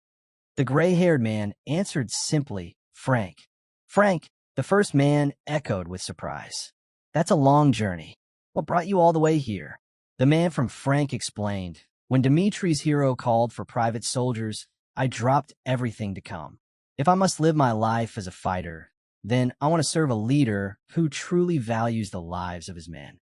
The gray-haired man answered simply, "Frank." "Frank," the first man echoed with surprise. "That's a long journey. What brought you all the way here?" The man from Frank explained, "When Dimitri's hero called for private soldiers, I dropped everything to come. If I must live my life as a fighter, then I want to serve a leader who truly values the lives of his men."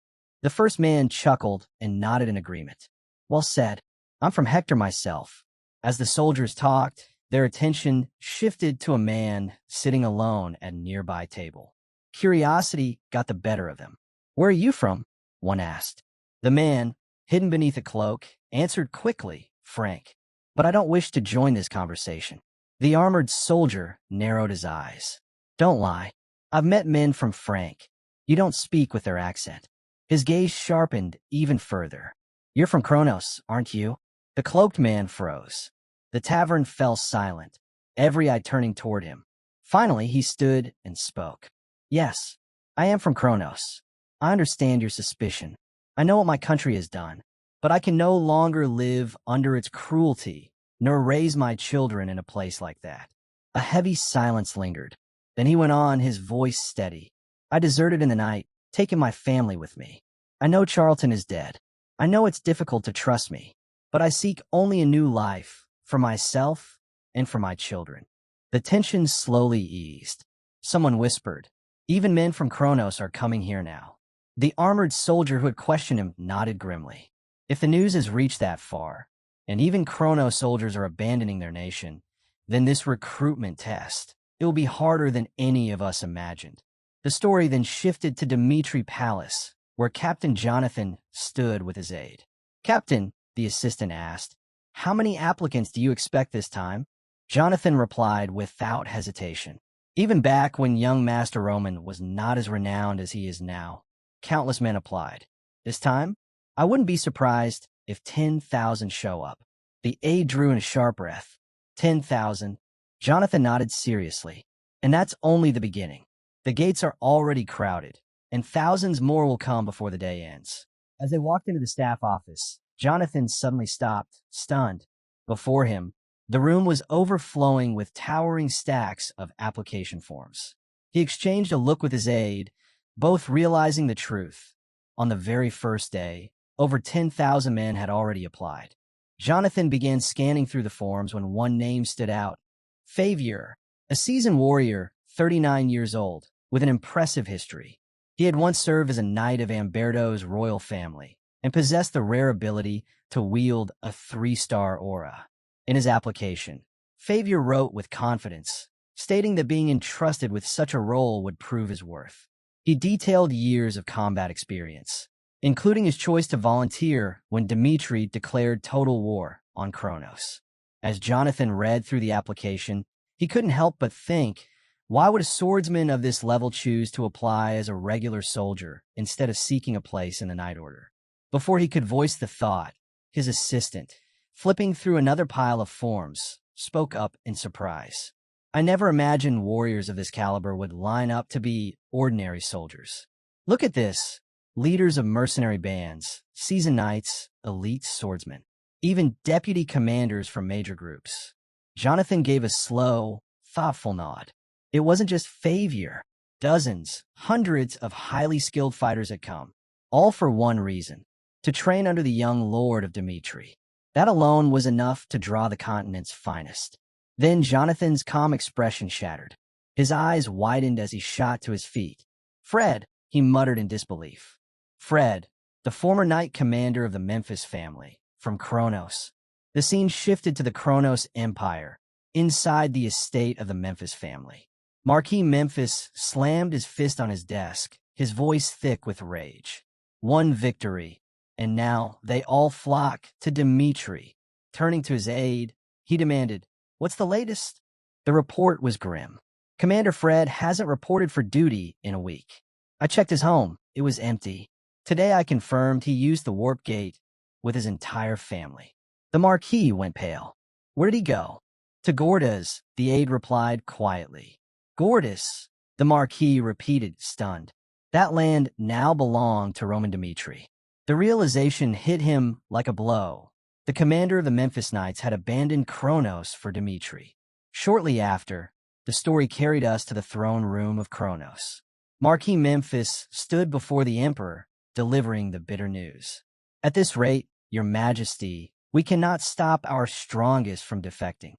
The first man chuckled and nodded in agreement. "Well said. I'm from Hector myself." As the soldiers talked, their attention shifted to a man sitting alone at a nearby table. Curiosity got the better of them. "Where are you from?" one asked. The man, hidden beneath a cloak, answered quickly, "Frank. But I don't wish to join this conversation." The armored soldier narrowed his eyes. "Don't lie. I've met men from Frank. You don't speak with their accent." His gaze sharpened even further. "You're from Kronos, aren't you?" The cloaked man froze. The tavern fell silent, every eye turning toward him. Finally, he stood and spoke. Yes, I am from Kronos. I understand your suspicion. I know what my country has done, but I can no longer live under its cruelty, nor raise my children in a place like that. A heavy silence lingered. Then he went on, his voice steady. I deserted in the night, taking my family with me. I know Charlton is dead. I know it's difficult to trust me, but I seek only a new life for myself and for my children. The tension slowly eased. Someone whispered, even men from Kronos are coming here now. The armored soldier who had questioned him nodded grimly. If the news has reached that far, and even Kronos soldiers are abandoning their nation, then this recruitment test, it will be harder than any of us imagined. The story then shifted to Dimitri Palace, where Captain Jonathan stood with his aide. Captain, the assistant asked, how many applicants do you expect this time? Jonathan replied without hesitation. Even back when young Master Roman was not as renowned as he is now, countless men applied. This time, I wouldn't be surprised if 10,000 show up. The aide drew in a sharp breath. 10,000. Jonathan nodded seriously. And that's only the beginning. The gates are already crowded, and thousands more will come before the day ends. As they walked into the staff office, Jonathan suddenly stopped, stunned. Before him, the room was overflowing with towering stacks of application forms. He exchanged a look with his aide, both realizing the truth. On the very first day, over 10,000 men had already applied. Jonathan began scanning through the forms when one name stood out. Favier, a seasoned warrior, 39 years old, with an impressive history. He had once served as a knight of Amberto's royal family and possessed the rare ability to wield a 3-star aura. In his application, Favier wrote with confidence, stating that being entrusted with such a role would prove his worth. He detailed years of combat experience, including his choice to volunteer when Dimitri declared total war on Kronos. As Jonathan read through the application, he couldn't help but think, why would a swordsman of this level choose to apply as a regular soldier instead of seeking a place in the Knight Order? Before he could voice the thought, his assistant, flipping through another pile of forms, spoke up in surprise. I never imagined warriors of this caliber would line up to be ordinary soldiers. Look at this. Leaders of mercenary bands, seasoned knights, elite swordsmen, even deputy commanders from major groups. Jonathan gave a slow, thoughtful nod. It wasn't just Favier. Dozens, hundreds of highly skilled fighters had come, all for one reason, to train under the young lord of Dimitri. That alone was enough to draw the continent's finest. Then Jonathan's calm expression shattered. His eyes widened as he shot to his feet. Fred, he muttered in disbelief. Fred, the former knight commander of the Memphis family, from Kronos. The scene shifted to the Kronos Empire, inside the estate of the Memphis family. Marquis Memphis slammed his fist on his desk, his voice thick with rage. One victory, and now they all flock to Dimitri. Turning to his aide, he demanded, "What's the latest?" The report was grim. Commander Fred hasn't reported for duty in a week. I checked his home. It was empty. Today I confirmed he used the warp gate with his entire family. The Marquis went pale. Where did he go? To Gordas, the aide replied quietly. Gordas, the Marquis repeated, stunned. That land now belonged to Roman Dimitri. The realization hit him like a blow. The commander of the Memphis Knights had abandoned Kronos for Dimitri. Shortly after, the story carried us to the throne room of Kronos. Marquis Memphis stood before the emperor, delivering the bitter news. At this rate, your majesty, we cannot stop our strongest from defecting.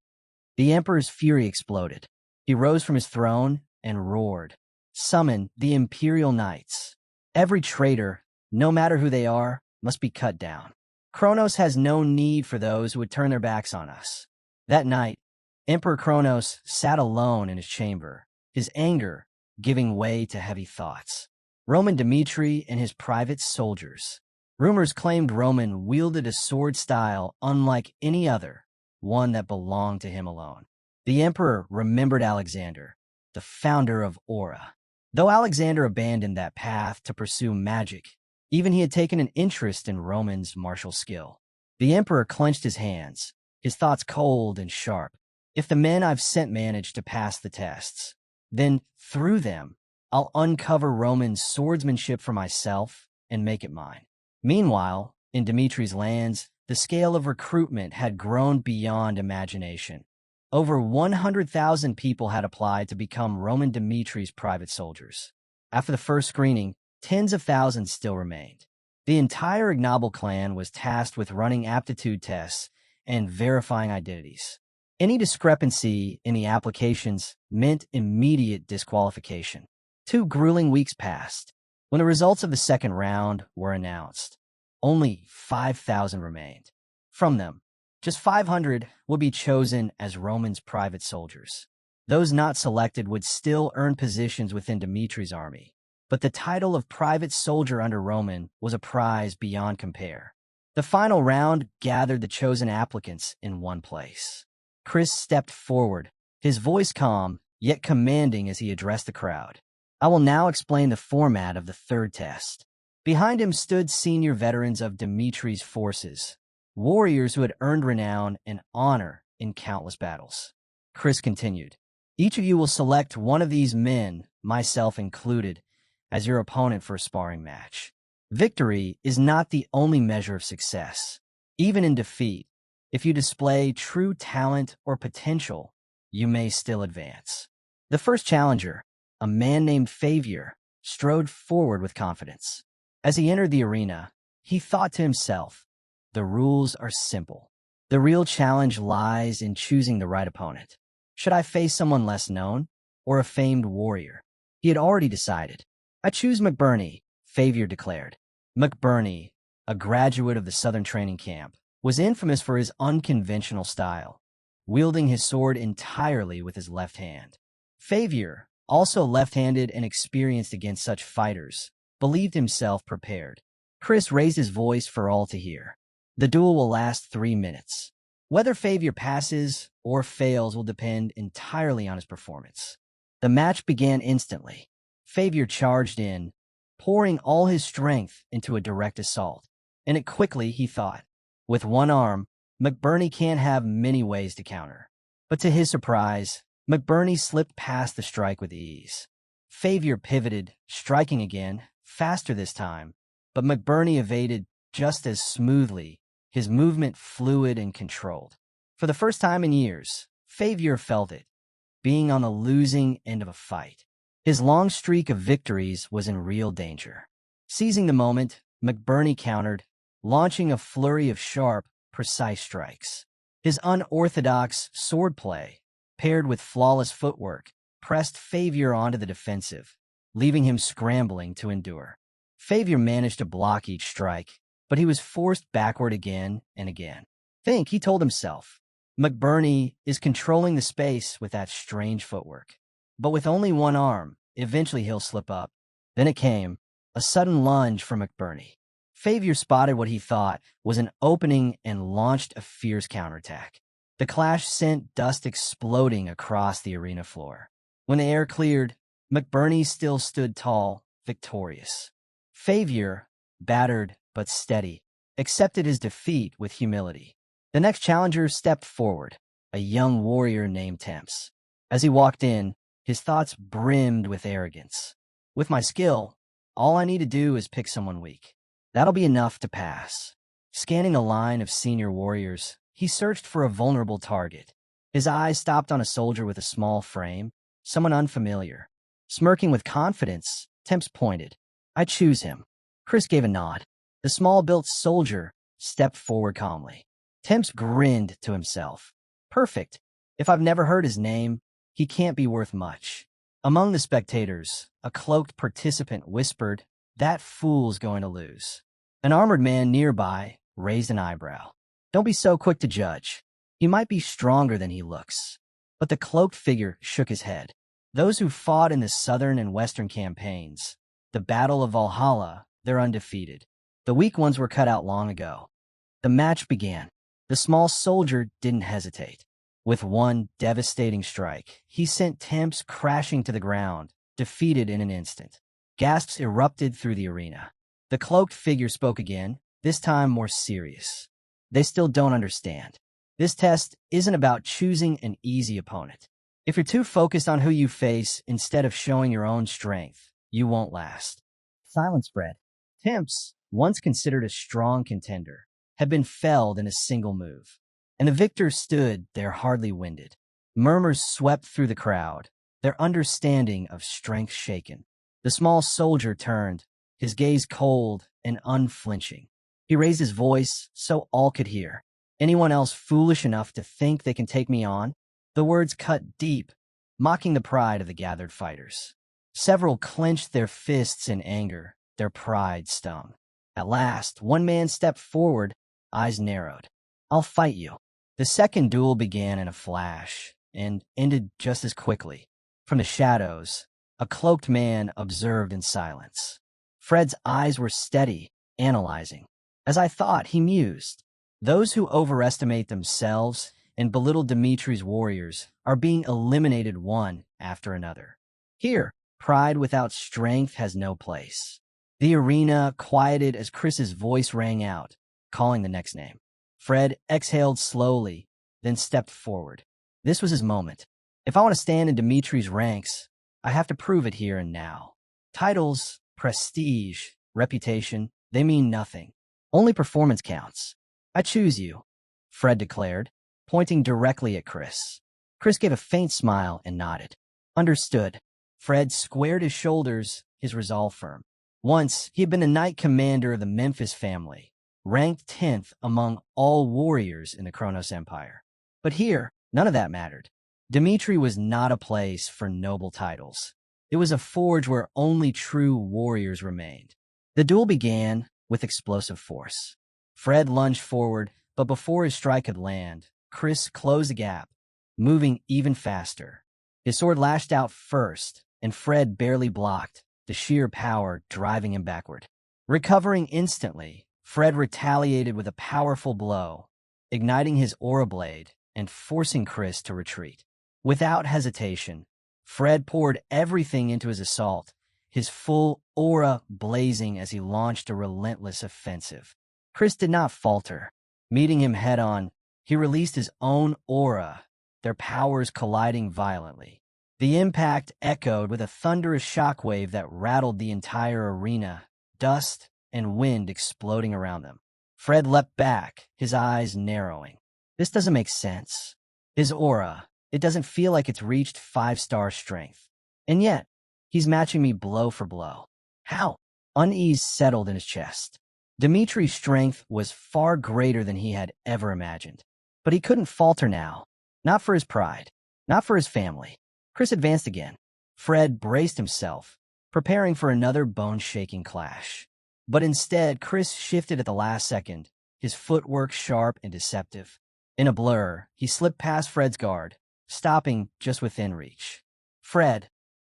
The emperor's fury exploded. He rose from his throne and roared, "Summon the imperial knights. Every traitor, no matter who they are, must be cut down. Kronos has no need for those who would turn their backs on us." That night, Emperor Kronos sat alone in his chamber, his anger giving way to heavy thoughts. Roman Dimitri and his private soldiers. Rumors claimed Roman wielded a sword style unlike any other, one that belonged to him alone. The emperor remembered Alexander, the founder of Aura. Though Alexander abandoned that path to pursue magic, even he had taken an interest in Roman's martial skill. The emperor clenched his hands, his thoughts cold and sharp. If the men I've sent manage to pass the tests, then through them, I'll uncover Roman swordsmanship for myself and make it mine. Meanwhile, in Dimitri's lands, the scale of recruitment had grown beyond imagination. Over 100,000 people had applied to become Roman Dimitri's private soldiers. After the first screening, tens of thousands still remained. The entire ignoble clan was tasked with running aptitude tests and verifying identities. Any discrepancy in the applications meant immediate disqualification. 2 grueling weeks passed. When the results of the second round were announced, only 5,000 remained. From them, just 500 would be chosen as Roman's private soldiers. Those not selected would still earn positions within Dimitri's army, but the title of private soldier under Roman was a prize beyond compare. The final round gathered the chosen applicants in one place. Chris stepped forward, his voice calm, yet commanding as he addressed the crowd. I will now explain the format of the third test. Behind him stood senior veterans of Dimitri's forces, warriors who had earned renown and honor in countless battles. Chris continued, each of you will select one of these men, myself included, as your opponent for a sparring match. Victory is not the only measure of success. Even in defeat, if you display true talent or potential, you may still advance. The first challenger, a man named Favier, strode forward with confidence. As he entered the arena, he thought to himself, the rules are simple. The real challenge lies in choosing the right opponent. Should I face someone less known or a famed warrior? He had already decided. I choose McBurney, Favier declared. McBurney, a graduate of the Southern Training Camp, was infamous for his unconventional style, wielding his sword entirely with his left hand. Favier, also left-handed and experienced against such fighters, believed himself prepared. Chris raised his voice for all to hear. The duel will last 3 minutes. Whether Favier passes or fails will depend entirely on his performance. The match began instantly. Favier charged in, pouring all his strength into a direct assault. And it quickly, he thought. With one arm, McBurney can't have many ways to counter. But to his surprise, McBurney slipped past the strike with ease. Favier pivoted, striking again, faster this time, but McBurney evaded just as smoothly, his movement fluid and controlled. For the first time in years, Favier felt it, being on the losing end of a fight. His long streak of victories was in real danger. Seizing the moment, McBurney countered, launching a flurry of sharp, precise strikes. His unorthodox swordplay, paired with flawless footwork, pressed Favier onto the defensive, leaving him scrambling to endure. Favier managed to block each strike, but he was forced backward again and again. He told himself. McBurney is controlling the space with that strange footwork. But with only one arm, eventually he'll slip up. Then it came, a sudden lunge from McBurney. Favier spotted what he thought was an opening and launched a fierce counterattack. The clash sent dust exploding across the arena floor. When the air cleared, McBurney still stood tall, victorious. Favier, battered but steady, accepted his defeat with humility. The next challenger stepped forward, a young warrior named Temps. As he walked in, his thoughts brimmed with arrogance. With my skill, all I need to do is pick someone weak. That'll be enough to pass. Scanning the line of senior warriors, he searched for a vulnerable target. His eyes stopped on a soldier with a small frame, someone unfamiliar. Smirking with confidence, Temps pointed. I choose him. Chris gave a nod. The small-built soldier stepped forward calmly. Temps grinned to himself. Perfect. If I've never heard his name, he can't be worth much. Among the spectators, a cloaked participant whispered, that fool's going to lose. An armored man nearby raised an eyebrow. Don't be so quick to judge. He might be stronger than he looks. But the cloaked figure shook his head. Those who fought in the southern and western campaigns, the Battle of Valhalla, they're undefeated. The weak ones were cut out long ago. The match began. The small soldier didn't hesitate. With one devastating strike, he sent Temps crashing to the ground, defeated in an instant. Gasps erupted through the arena. The cloaked figure spoke again, this time more serious. They still don't understand. This test isn't about choosing an easy opponent. If you're too focused on who you face instead of showing your own strength, you won't last. Silent spread. Temps, once considered a strong contender, had been felled in a single move, and the victors stood there hardly winded. Murmurs swept through the crowd, their understanding of strength shaken. The small soldier turned, his gaze cold and unflinching. He raised his voice so all could hear. Anyone else foolish enough to think they can take me on? The words cut deep, mocking the pride of the gathered fighters. Several clenched their fists in anger, their pride stung. At last, one man stepped forward, eyes narrowed. "I'll fight you." The second duel began in a flash, and ended just as quickly. From the shadows, a cloaked man observed in silence. Fred's eyes were steady, analyzing. As I thought, he mused. Those who overestimate themselves and belittle Dimitri's warriors are being eliminated one after another. Here, pride without strength has no place. The arena quieted as Chris's voice rang out, calling the next name. Fred exhaled slowly, then stepped forward. This was his moment. If I want to stand in Dimitri's ranks, I have to prove it here and now. Titles, prestige, reputation, they mean nothing. Only performance counts. "I choose you," Fred declared, pointing directly at Chris. Chris gave a faint smile and nodded. "Understood." Fred squared his shoulders, his resolve firm. Once, he had been the knight commander of the Memphis family, ranked 10th among all warriors in the Kronos Empire. But here, none of that mattered. Dimitri was not a place for noble titles. It was a forge where only true warriors remained. The duel began with explosive force. Fred lunged forward, but before his strike could land, Chris closed the gap, moving even faster. His sword lashed out first, and Fred barely blocked, the sheer power driving him backward. Recovering instantly, Fred retaliated with a powerful blow, igniting his aura blade and forcing Chris to retreat. Without hesitation, Fred poured everything into his assault, his full aura blazing as he launched a relentless offensive. Chris did not falter. Meeting him head-on, he released his own aura, their powers colliding violently. The impact echoed with a thunderous shockwave that rattled the entire arena, dust and wind exploding around them. Fred leapt back, his eyes narrowing. This doesn't make sense. His aura, it doesn't feel like it's reached 5-star strength. And yet, he's matching me blow for blow. How? Unease settled in his chest. Dimitri's strength was far greater than he had ever imagined. But he couldn't falter now. Not for his pride. Not for his family. Chris advanced again. Fred braced himself, preparing for another bone-shaking clash. But instead, Chris shifted at the last second, his footwork sharp and deceptive. In a blur, he slipped past Fred's guard, stopping just within reach. "Fred,"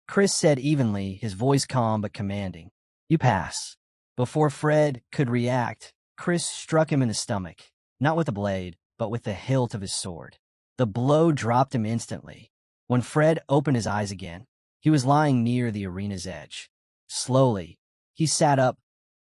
Chris said evenly, his voice calm but commanding. "You pass." Before Fred could react, Chris struck him in the stomach, not with a blade, but with the hilt of his sword. The blow dropped him instantly. When Fred opened his eyes again, he was lying near the arena's edge. Slowly, he sat up,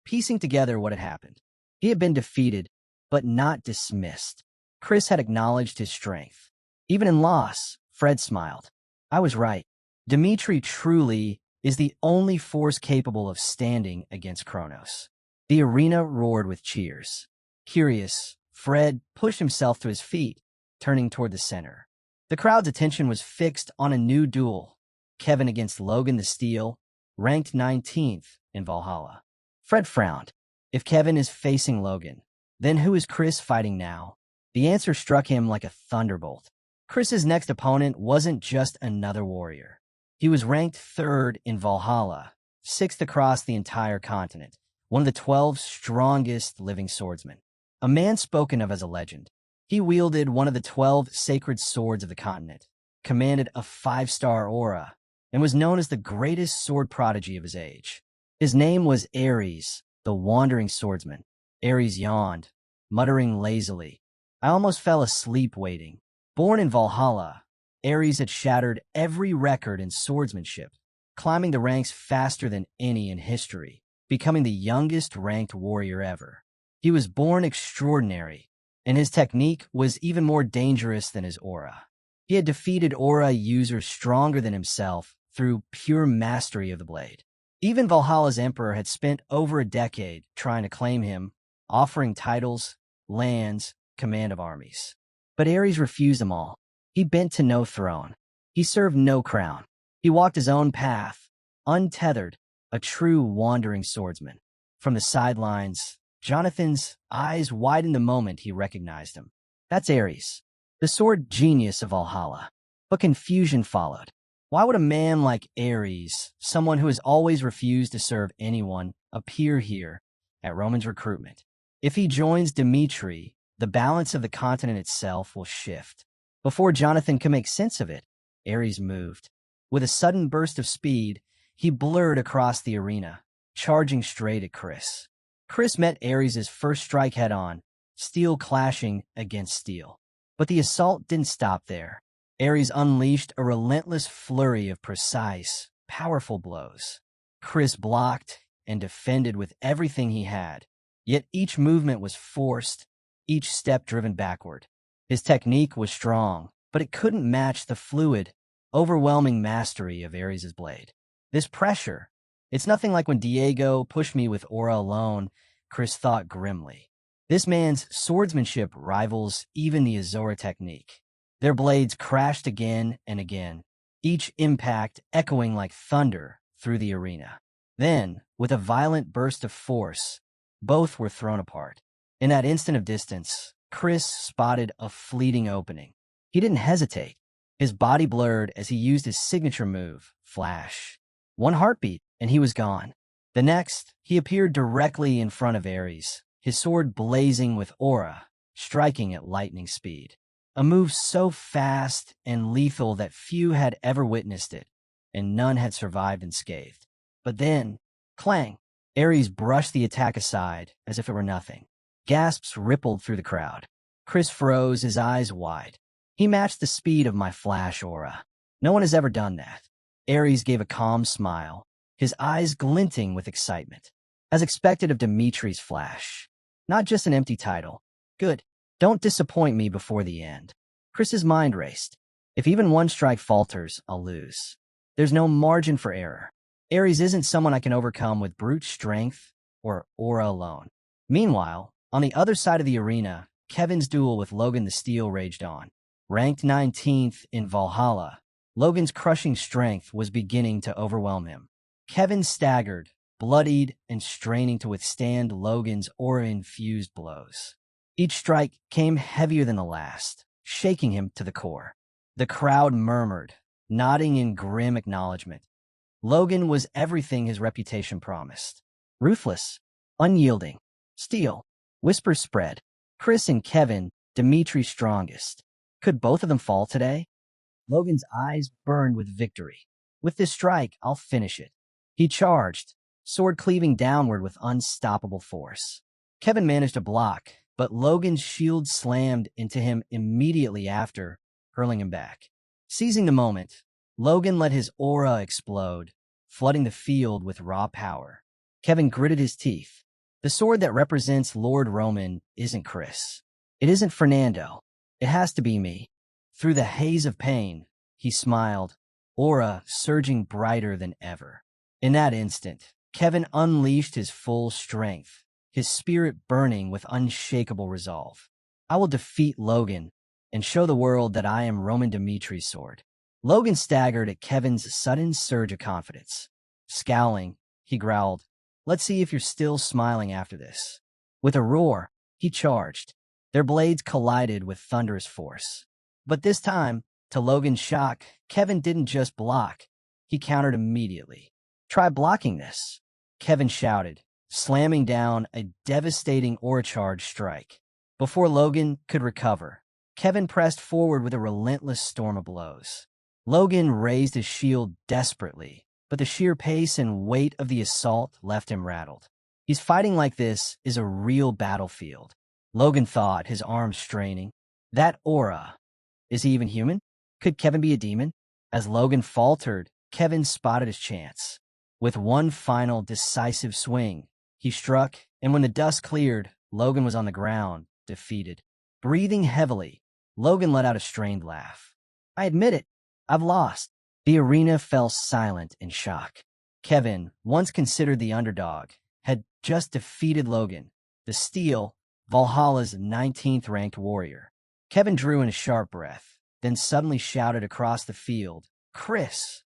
piecing together what had happened. He had been defeated, but not dismissed. Chris had acknowledged his strength. Even in loss, Fred smiled. "I was right. Dimitri truly is the only force capable of standing against Kronos." The arena roared with cheers. Curious, Fred pushed himself to his feet, turning toward the center. The crowd's attention was fixed on a new duel, Kevin against Logan the Steel, ranked 19th in Valhalla. Fred frowned. If Kevin is facing Logan, then who is Chris fighting now? The answer struck him like a thunderbolt. Chris's next opponent wasn't just another warrior. He was ranked 3rd in Valhalla, 6th across the entire continent, one of the 12 strongest living swordsmen. A man spoken of as a legend. He wielded one of the 12 sacred swords of the continent, commanded a 5-star aura, and was known as the greatest sword prodigy of his age. His name was Ares, the wandering swordsman. Ares yawned, muttering lazily. I almost fell asleep waiting. Born in Valhalla, Ares had shattered every record in swordsmanship, climbing the ranks faster than any in history, becoming the youngest ranked warrior ever. He was born extraordinary, and his technique was even more dangerous than his aura. He had defeated aura users stronger than himself through pure mastery of the blade. Even Valhalla's emperor had spent over a decade trying to claim him, offering titles, lands, command of armies. But Ares refused them all. He bent to no throne. He served no crown. He walked his own path, untethered, a true wandering swordsman. From the sidelines, Jonathan's eyes widened the moment he recognized him. That's Ares, the sword genius of Valhalla. But confusion followed. Why would a man like Ares, someone who has always refused to serve anyone, appear here at Roman's recruitment? If he joins Dmitri, the balance of the continent itself will shift. Before Jonathan could make sense of it, Ares moved. With a sudden burst of speed, he blurred across the arena, charging straight at Chris. Chris met Ares' first strike head-on, steel clashing against steel. But the assault didn't stop there. Ares unleashed a relentless flurry of precise, powerful blows. Chris blocked and defended with everything he had, yet each movement was forced, each step driven backward. His technique was strong, but it couldn't match the fluid, overwhelming mastery of Ares' blade. This pressure, it's nothing like when Diego pushed me with aura alone, Chris thought grimly. This man's swordsmanship rivals even the Azora technique. Their blades crashed again and again, each impact echoing like thunder through the arena. Then, with a violent burst of force, both were thrown apart. In that instant of distance, Chris spotted a fleeting opening. He didn't hesitate. His body blurred as he used his signature move, Flash. One heartbeat, and he was gone. The next, he appeared directly in front of Ares, his sword blazing with aura, striking at lightning speed. A move so fast and lethal that few had ever witnessed it, and none had survived unscathed. But then, clang! Ares brushed the attack aside as if it were nothing. Gasps rippled through the crowd. Chris froze, his eyes wide. He matched the speed of my flash aura. No one has ever done that. Ares gave a calm smile, his eyes glinting with excitement. As expected of Dimitri's flash. Not just an empty title. Good. Don't disappoint me before the end. Chris's mind raced. If even one strike falters, I'll lose. There's no margin for error. Ares isn't someone I can overcome with brute strength or aura alone. Meanwhile, on the other side of the arena, Kevin's duel with Logan the Steel raged on. Ranked 19th in Valhalla, Logan's crushing strength was beginning to overwhelm him. Kevin staggered, bloodied, and straining to withstand Logan's aura-infused blows. Each strike came heavier than the last, shaking him to the core. The crowd murmured, nodding in grim acknowledgement. Logan was everything his reputation promised. Ruthless, unyielding, steel. Whispers spread. Chris and Kevin, Dimitri's strongest. Could both of them fall today? Logan's eyes burned with victory. With this strike, I'll finish it. He charged, sword cleaving downward with unstoppable force. Kevin managed to block, but Logan's shield slammed into him immediately after, hurling him back. Seizing the moment, Logan let his aura explode, flooding the field with raw power. Kevin gritted his teeth. The sword that represents Lord Roman isn't Chris. It isn't Fernando. It has to be me. Through the haze of pain, he smiled, aura surging brighter than ever. In that instant, Kevin unleashed his full strength, his spirit burning with unshakable resolve. I will defeat Logan and show the world that I am Roman Dimitri's sword. Logan staggered at Kevin's sudden surge of confidence. Scowling, he growled, "Let's see if you're still smiling after this." With a roar, he charged. Their blades collided with thunderous force. But this time, to Logan's shock, Kevin didn't just block. He countered immediately. "Try blocking this," Kevin shouted, slamming down a devastating aura charge strike. Before Logan could recover, Kevin pressed forward with a relentless storm of blows. Logan raised his shield desperately, but the sheer pace and weight of the assault left him rattled. He's fighting like this is a real battlefield, Logan thought, his arms straining. That aura. Is he even human? Could Kevin be a demon? As Logan faltered, Kevin spotted his chance. With one final decisive swing, he struck, and when the dust cleared, Logan was on the ground, defeated. Breathing heavily, Logan let out a strained laugh. I admit it. I've lost. The arena fell silent in shock. Kevin, once considered the underdog, had just defeated Logan, the Steel, Valhalla's 19th ranked warrior. Kevin drew in a sharp breath, then suddenly shouted across the field, "Chris!"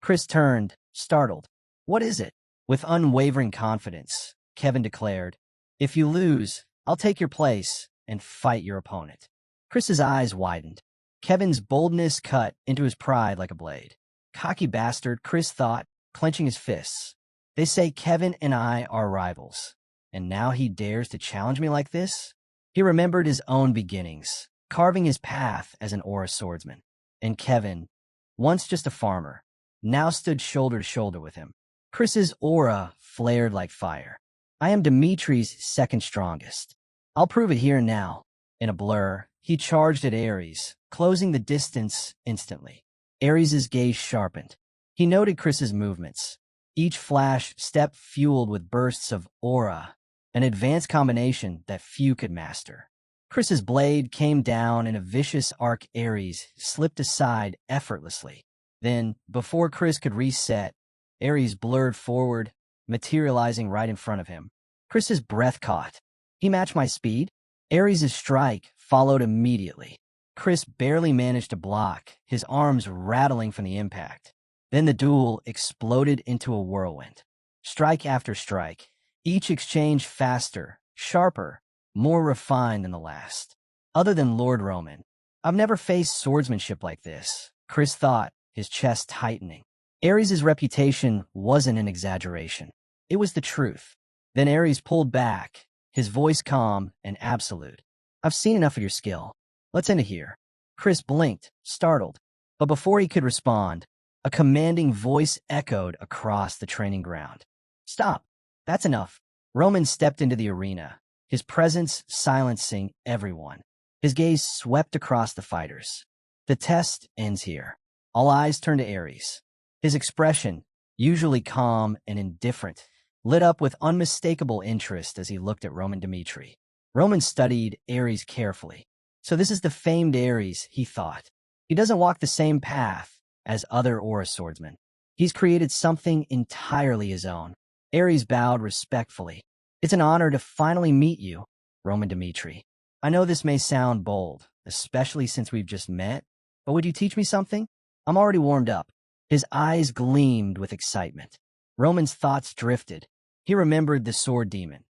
Chris turned, startled. "What is it?" With unwavering confidence, Kevin declared, "If you lose, I'll take your place and fight your opponent." Chris's eyes widened. Kevin's boldness cut into his pride like a blade. "Cocky bastard," Chris thought, clenching his fists. "They say Kevin and I are rivals, and now he dares to challenge me like this?" He remembered his own beginnings, carving his path as an aura swordsman. And Kevin, once just a farmer, now stood shoulder to shoulder with him. Chris's aura flared like fire. "I am Dimitri's second strongest. I'll prove it here and now." In a blur, he charged at Ares, closing the distance instantly. Ares' gaze sharpened. He noted Chris's movements, each flash step fueled with bursts of aura, an advanced combination that few could master. Chris's blade came down in a vicious arc. Ares slipped aside effortlessly. Then, before Chris could reset, Ares blurred forward, materializing right in front of him. Chris's breath caught. "He matched my speed?" Ares' strike followed immediately. Chris barely managed to block, his arms rattling from the impact. Then the duel exploded into a whirlwind. Strike after strike, each exchange faster, sharper, more refined than the last. Other than Lord Roman, I've never faced swordsmanship like this, Chris thought, his chest tightening. Ares' reputation wasn't an exaggeration. It was the truth. Then Ares pulled back, his voice calm and absolute. "I've seen enough of your skill. Let's end it here." Chris blinked, startled. But before he could respond, a commanding voice echoed across the training ground. "Stop. That's enough." Roman stepped into the arena, his presence silencing everyone. His gaze swept across the fighters. "The test ends here." All eyes turned to Ares. His expression, usually calm and indifferent, lit up with unmistakable interest as he looked at Roman Dimitri. Roman studied Ares carefully. So this is the famed Ares, he thought. He doesn't walk the same path as other aura swordsmen. He's created something entirely his own. Ares bowed respectfully. "It's an honor to finally meet you, Roman Dimitri. I know this may sound bold, especially since we've just met, but would you teach me something? I'm already warmed up." His eyes gleamed with excitement. Roman's thoughts drifted. He remembered the sword demon,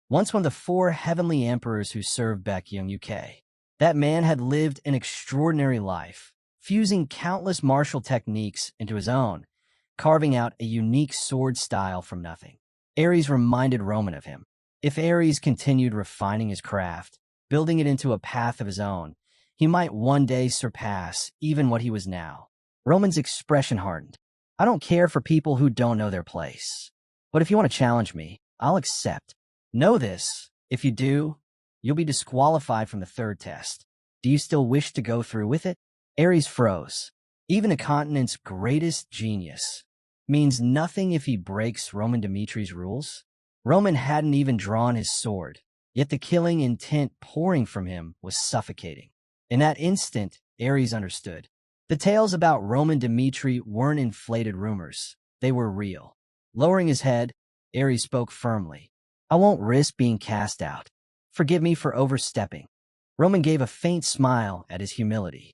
once one of the 4 heavenly emperors who served Baekhyun UK. That man had lived an extraordinary life, fusing countless martial techniques into his own, carving out a unique sword style from nothing. Ares reminded Roman of him. If Ares continued refining his craft, building it into a path of his own, he might one day surpass even what he was now. Roman's expression hardened. "I don't care for people who don't know their place. But if you want to challenge me, I'll accept. Know this, if you do, you'll be disqualified from the 3rd test. Do you still wish to go through with it?" Ares froze. Even a continent's greatest genius means nothing if he breaks Roman Dimitri's rules. Roman hadn't even drawn his sword, yet the killing intent pouring from him was suffocating. In that instant, Ares understood. The tales about Roman Dimitri weren't inflated rumors. They were real. Lowering his head, Ares spoke firmly. "I won't risk being cast out. Forgive me for overstepping." Roman gave a faint smile at his humility.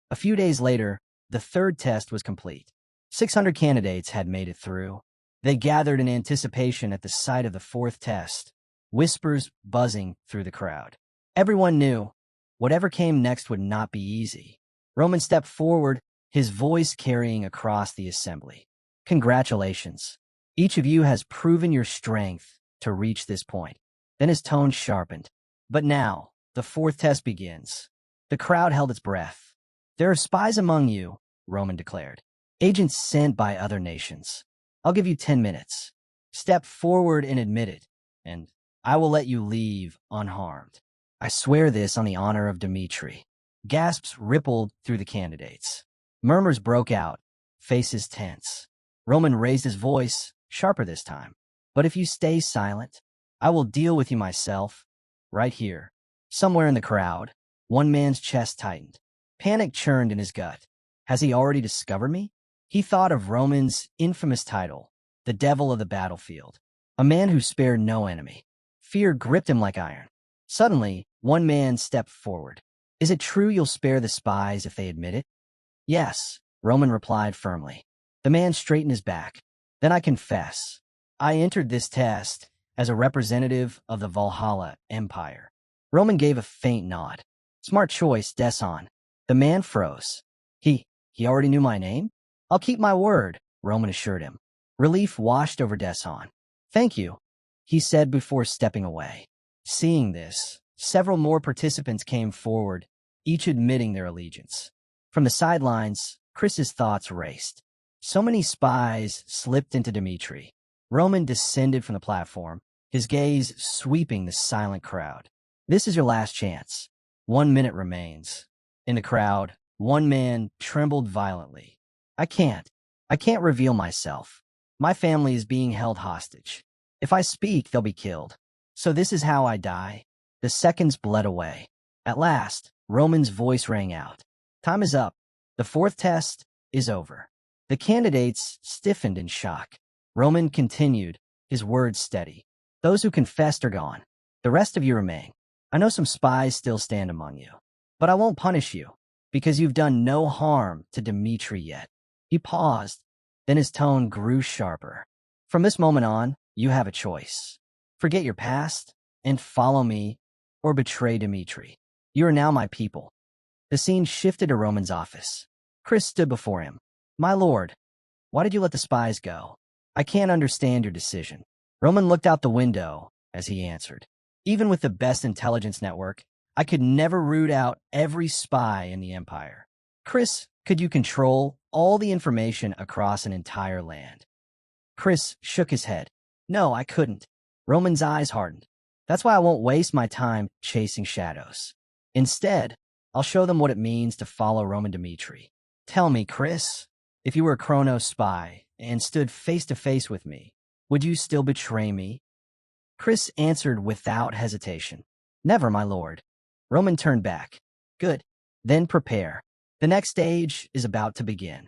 A few days later, the 3rd test was complete. 600 candidates had made it through. They gathered in anticipation at the sight of the 4th test, whispers buzzing through the crowd. Everyone knew whatever came next would not be easy. Roman stepped forward, his voice carrying across the assembly. "Congratulations. Each of you has proven your strength to reach this point." Then his tone sharpened. "But now, the 4th test begins." The crowd held its breath. "There are spies among you," Roman declared. "Agents sent by other nations. I'll give you 10 minutes. Step forward and admit it, and I will let you leave unharmed. I swear this on the honor of Dimitri." Gasps rippled through the candidates. Murmurs broke out, faces tense. Roman raised his voice, sharper this time. "But if you stay silent, I will deal with you myself, right here." Somewhere in the crowd, one man's chest tightened. Panic churned in his gut. Has he already discovered me? He thought of Roman's infamous title, the devil of the battlefield, a man who spared no enemy. Fear gripped him like iron. Suddenly, one man stepped forward. Is it true you'll spare the spies if they admit it? Yes, Roman replied firmly. The man straightened his back. Then I confess. I entered this test as a representative of the Valhalla Empire. Roman gave a faint nod. Smart choice, Desan. The man froze. He already knew my name? I'll keep my word, Roman assured him. Relief washed over Desan. Thank you, he said before stepping away. Seeing this, several more participants came forward, each admitting their allegiance. From the sidelines, Chris's thoughts raced. So many spies slipped into Dmitri. Roman descended from the platform, his gaze sweeping the silent crowd. This is your last chance. 1 minute remains. In the crowd, one man trembled violently. I can't reveal myself. My family is being held hostage. If I speak, they'll be killed. So this is how I die. The seconds bled away. At last, Roman's voice rang out. Time is up. The fourth test is over. The candidates stiffened in shock. Roman continued, his words steady. Those who confessed are gone. The rest of you remain. I know some spies still stand among you, but I won't punish you, because you've done no harm to Dmitri yet. He paused, then his tone grew sharper. From this moment on, you have a choice. Forget your past and follow me, or betray Dmitri. You are now my people. The scene shifted to Roman's office. Chris stood before him. My lord, why did you let the spies go? I can't understand your decision. Roman looked out the window as he answered. Even with the best intelligence network, I could never root out every spy in the Empire. Chris, could you control all the information across an entire land? Chris shook his head. No, I couldn't. Roman's eyes hardened. That's why I won't waste my time chasing shadows. Instead, I'll show them what it means to follow Roman Dmitri. Tell me, Chris, if you were a Kronos spy and stood face to face with me, would you still betray me? Chris answered without hesitation. Never, my lord. Roman turned back. Good. Then prepare. The next stage is about to begin.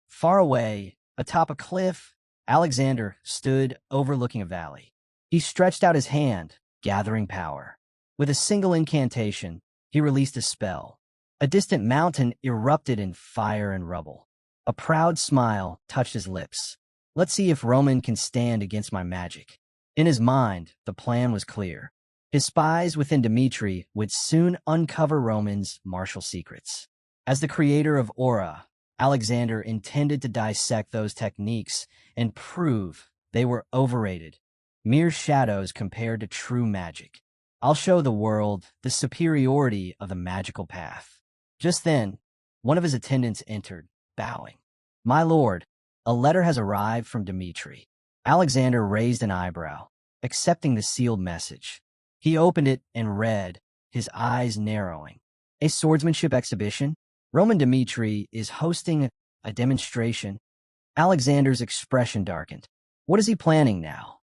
Far away, atop a cliff, Alexander stood overlooking a valley. He stretched out his hand, gathering power. With a single incantation, he released a spell. A distant mountain erupted in fire and rubble. A proud smile touched his lips. Let's see if Roman can stand against my magic. In his mind, the plan was clear. His spies within Dmitri would soon uncover Roman's martial secrets. As the creator of Aura, Alexander intended to dissect those techniques and prove they were overrated, mere shadows compared to true magic. I'll show the world the superiority of the magical path. Just then, one of his attendants entered, bowing. My lord, a letter has arrived from Dmitri. Alexander raised an eyebrow, accepting the sealed message. He opened it and read, his eyes narrowing. A swordsmanship exhibition? Roman Dmitri is hosting a demonstration. Alexander's expression darkened. What is he planning now?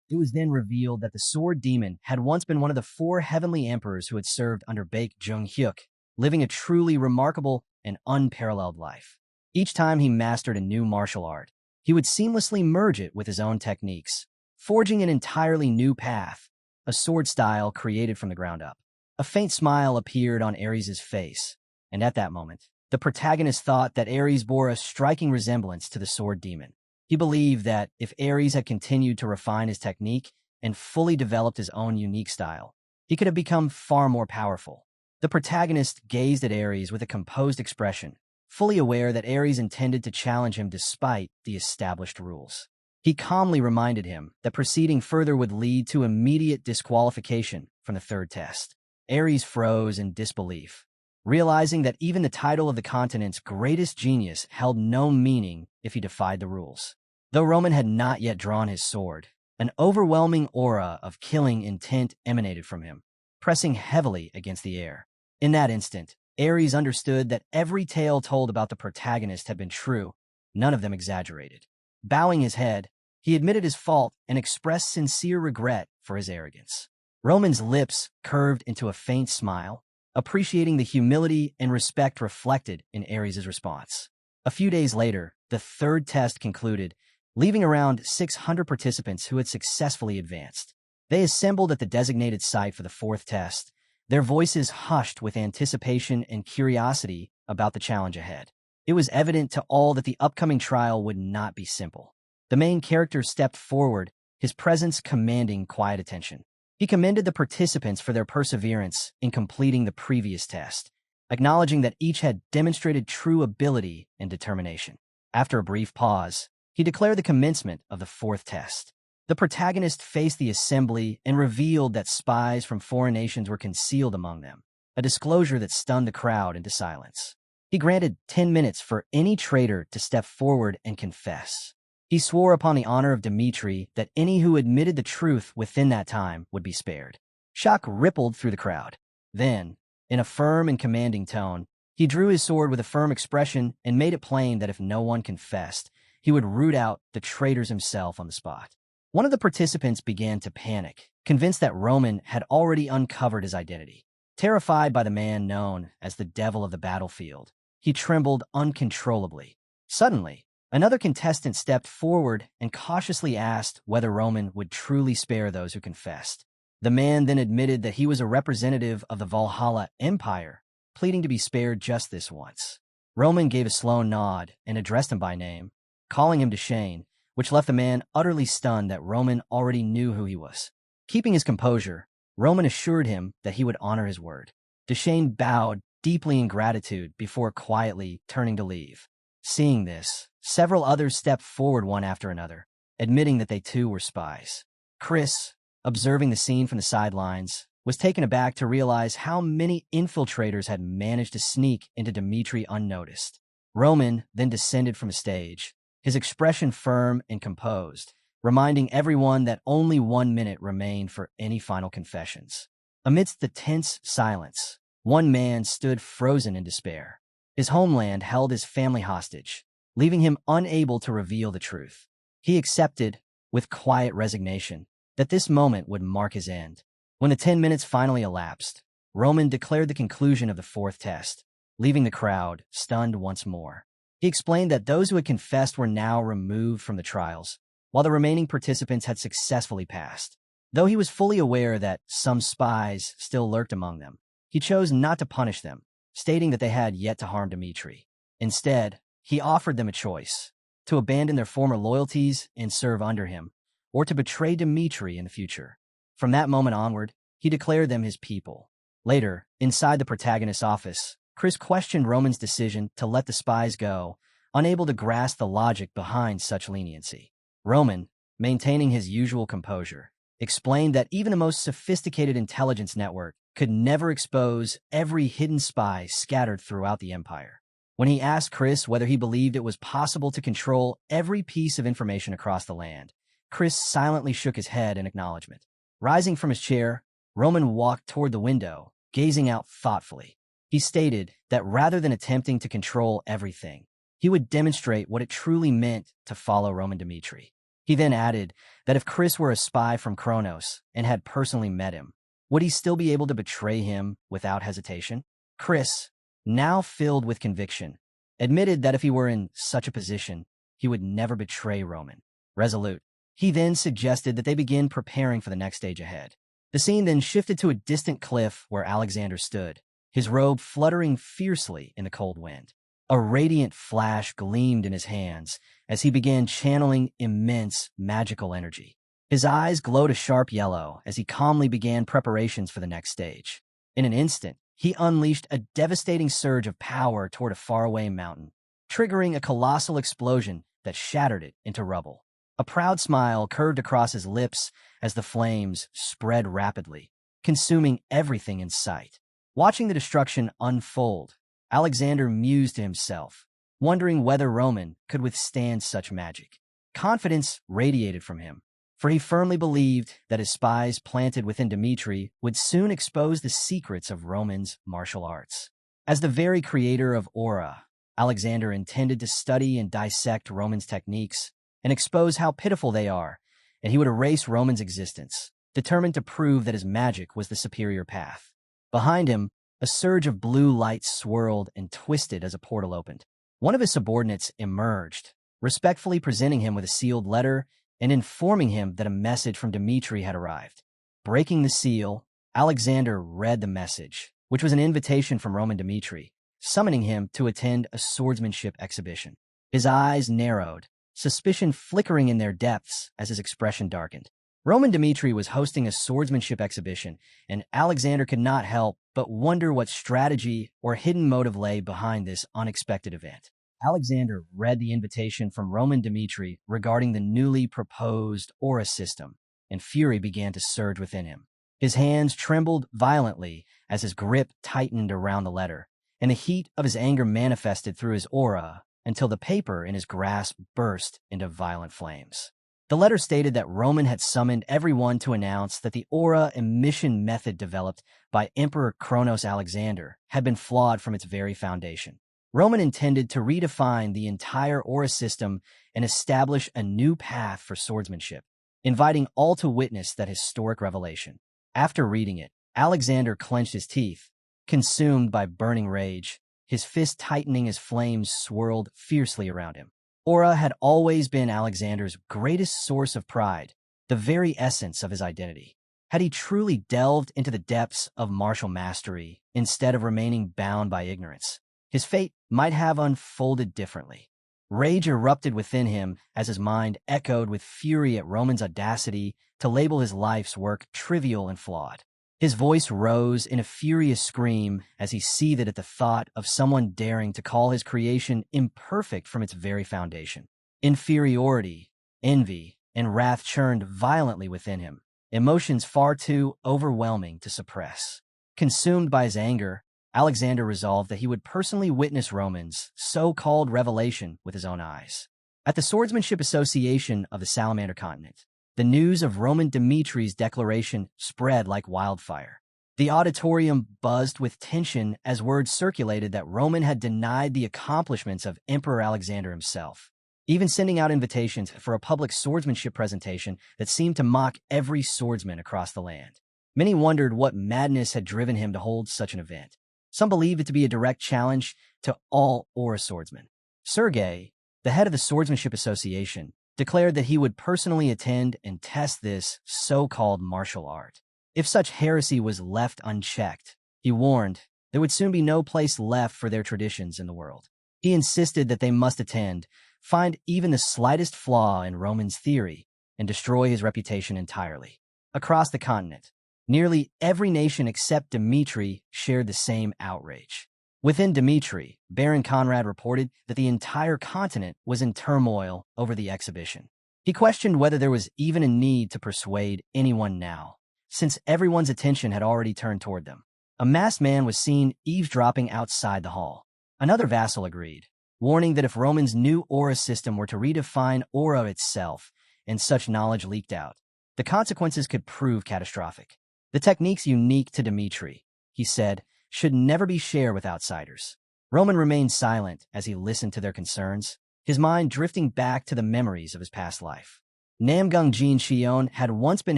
It was then revealed that the sword demon had once been one of the 4 heavenly emperors who had served under Baek Jung-hyuk, living a truly remarkable and unparalleled life. Each time he mastered a new martial art, he would seamlessly merge it with his own techniques, forging an entirely new path, a sword style created from the ground up. A faint smile appeared on Ares' face, and at that moment, the protagonist thought that Ares bore a striking resemblance to the sword demon. He believed that if Ares had continued to refine his technique and fully developed his own unique style, he could have become far more powerful. The protagonist gazed at Ares with a composed expression, fully aware that Ares intended to challenge him despite the established rules. He calmly reminded him that proceeding further would lead to immediate disqualification from the third test. Ares froze in disbelief, realizing that even the title of the continent's greatest genius held no meaning if he defied the rules. Though Roman had not yet drawn his sword, an overwhelming aura of killing intent emanated from him, pressing heavily against the air. In that instant, Ares understood that every tale told about the protagonist had been true, none of them exaggerated. Bowing his head, he admitted his fault and expressed sincere regret for his arrogance. Roman's lips curved into a faint smile, appreciating the humility and respect reflected in Ares' response. A few days later, the third test concluded, leaving around 600 participants who had successfully advanced. They assembled at the designated site for the fourth test, their voices hushed with anticipation and curiosity about the challenge ahead. It was evident to all that the upcoming trial would not be simple. The main character stepped forward, his presence commanding quiet attention. He commended the participants for their perseverance in completing the previous test, acknowledging that each had demonstrated true ability and determination. After a brief pause, he declared the commencement of the fourth test. The protagonist faced the assembly and revealed that spies from foreign nations were concealed among them, a disclosure that stunned the crowd into silence. He granted 10 minutes for any traitor to step forward and confess. He swore upon the honor of Dmitri that any who admitted the truth within that time would be spared. Shock rippled through the crowd. Then, in a firm and commanding tone, he drew his sword with a firm expression and made it plain that if no one confessed, he would root out the traitors himself on the spot. One of the participants began to panic, convinced that Roman had already uncovered his identity. Terrified by the man known as the devil of the battlefield, he trembled uncontrollably. Suddenly, another contestant stepped forward and cautiously asked whether Roman would truly spare those who confessed. The man then admitted that he was a representative of the Valhalla Empire, pleading to be spared just this once. Roman gave a slow nod and addressed him by name, calling him Deshane, which left the man utterly stunned that Roman already knew who he was. Keeping his composure, Roman assured him that he would honor his word. Deshane bowed deeply in gratitude before quietly turning to leave. Seeing this, several others stepped forward one after another, admitting that they too were spies. Chris, observing the scene from the sidelines, was taken aback to realize how many infiltrators had managed to sneak into Dmitri unnoticed. Roman then descended from the stage, his expression firm and composed, reminding everyone that only 1 minute remained for any final confessions. Amidst the tense silence, one man stood frozen in despair. His homeland held his family hostage, leaving him unable to reveal the truth. He accepted, with quiet resignation, that this moment would mark his end. When the 10 minutes finally elapsed, Roman declared the conclusion of the fourth test, leaving the crowd stunned once more. He explained that those who had confessed were now removed from the trials, while the remaining participants had successfully passed. Though he was fully aware that some spies still lurked among them, he chose not to punish them, stating that they had yet to harm Dmitri. Instead, he offered them a choice: to abandon their former loyalties and serve under him, or to betray Dmitri in the future. From that moment onward, he declared them his people. Later, inside the protagonist's office, Chris questioned Roman's decision to let the spies go, unable to grasp the logic behind such leniency. Roman, maintaining his usual composure, explained that even the most sophisticated intelligence network could never expose every hidden spy scattered throughout the empire. When he asked Chris whether he believed it was possible to control every piece of information across the land, Chris silently shook his head in acknowledgement. Rising from his chair, Roman walked toward the window, gazing out thoughtfully. He stated that rather than attempting to control everything, he would demonstrate what it truly meant to follow Roman Dmitri. He then added that if Chris were a spy from Kronos and had personally met him, would he still be able to betray him without hesitation? Chris, now filled with conviction, admitted that if he were in such a position, he would never betray Roman. Resolute, he then suggested that they begin preparing for the next stage ahead. The scene then shifted to a distant cliff where Alexander stood, his robe fluttering fiercely in the cold wind. A radiant flash gleamed in his hands as he began channeling immense magical energy. His eyes glowed a sharp yellow as he calmly began preparations for the next stage. In an instant, he unleashed a devastating surge of power toward a faraway mountain, triggering a colossal explosion that shattered it into rubble. A proud smile curved across his lips as the flames spread rapidly, consuming everything in sight. Watching the destruction unfold, Alexander mused to himself, wondering whether Roman could withstand such magic. Confidence radiated from him, for he firmly believed that his spies planted within Dmitri would soon expose the secrets of Roman's martial arts. As the very creator of Aura, Alexander intended to study and dissect Roman's techniques and expose how pitiful they are, and he would erase Roman's existence, determined to prove that his magic was the superior path. Behind him, a surge of blue light swirled and twisted as a portal opened. One of his subordinates emerged, respectfully presenting him with a sealed letter and informing him that a message from Dmitri had arrived. Breaking the seal, Alexander read the message, which was an invitation from Roman Dmitri, summoning him to attend a swordsmanship exhibition. His eyes narrowed, suspicion flickering in their depths as his expression darkened. Roman Dmitri was hosting a swordsmanship exhibition, and Alexander could not help but wonder what strategy or hidden motive lay behind this unexpected event. Alexander read the invitation from Roman Dmitri regarding the newly proposed aura system, and fury began to surge within him. His hands trembled violently as his grip tightened around the letter, and the heat of his anger manifested through his aura until the paper in his grasp burst into violent flames. The letter stated that Roman had summoned everyone to announce that the aura emission method developed by Emperor Kronos Alexander had been flawed from its very foundation. Roman intended to redefine the entire aura system and establish a new path for swordsmanship, inviting all to witness that historic revelation. After reading it, Alexander clenched his teeth, consumed by burning rage, his fist tightening as flames swirled fiercely around him. Aura had always been Alexander's greatest source of pride, the very essence of his identity. Had he truly delved into the depths of martial mastery instead of remaining bound by ignorance, his fate might have unfolded differently. Rage erupted within him as his mind echoed with fury at Roman's audacity to label his life's work trivial and flawed. His voice rose in a furious scream as he seethed at the thought of someone daring to call his creation imperfect from its very foundation. Inferiority, envy, and wrath churned violently within him, emotions far too overwhelming to suppress. Consumed by his anger, Alexander resolved that he would personally witness Roman's so-called revelation with his own eyes. At the Swordsmanship Association of the Salamander Continent, the news of Roman Dimitri's declaration spread like wildfire. The auditorium buzzed with tension as word circulated that Roman had denied the accomplishments of Emperor Alexander himself, even sending out invitations for a public swordsmanship presentation that seemed to mock every swordsman across the land. Many wondered what madness had driven him to hold such an event. Some believed it to be a direct challenge to all aura swordsmen. Sergei, the head of the Swordsmanship Association, declared that he would personally attend and test this so-called martial art. If such heresy was left unchecked, he warned, there would soon be no place left for their traditions in the world. He insisted that they must attend, find even the slightest flaw in Roman's theory, and destroy his reputation entirely. Across the continent, nearly every nation except Dmitri shared the same outrage. Within Dmitri, Baron Conrad reported that the entire continent was in turmoil over the exhibition. He questioned whether there was even a need to persuade anyone now, since everyone's attention had already turned toward them. A masked man was seen eavesdropping outside the hall. Another vassal agreed, warning that if Roman's new aura system were to redefine aura itself and such knowledge leaked out, the consequences could prove catastrophic. The techniques unique to Dmitri, he said, should never be shared with outsiders. Roman remained silent as he listened to their concerns, his mind drifting back to the memories of his past life. Namgung Jin Shion had once been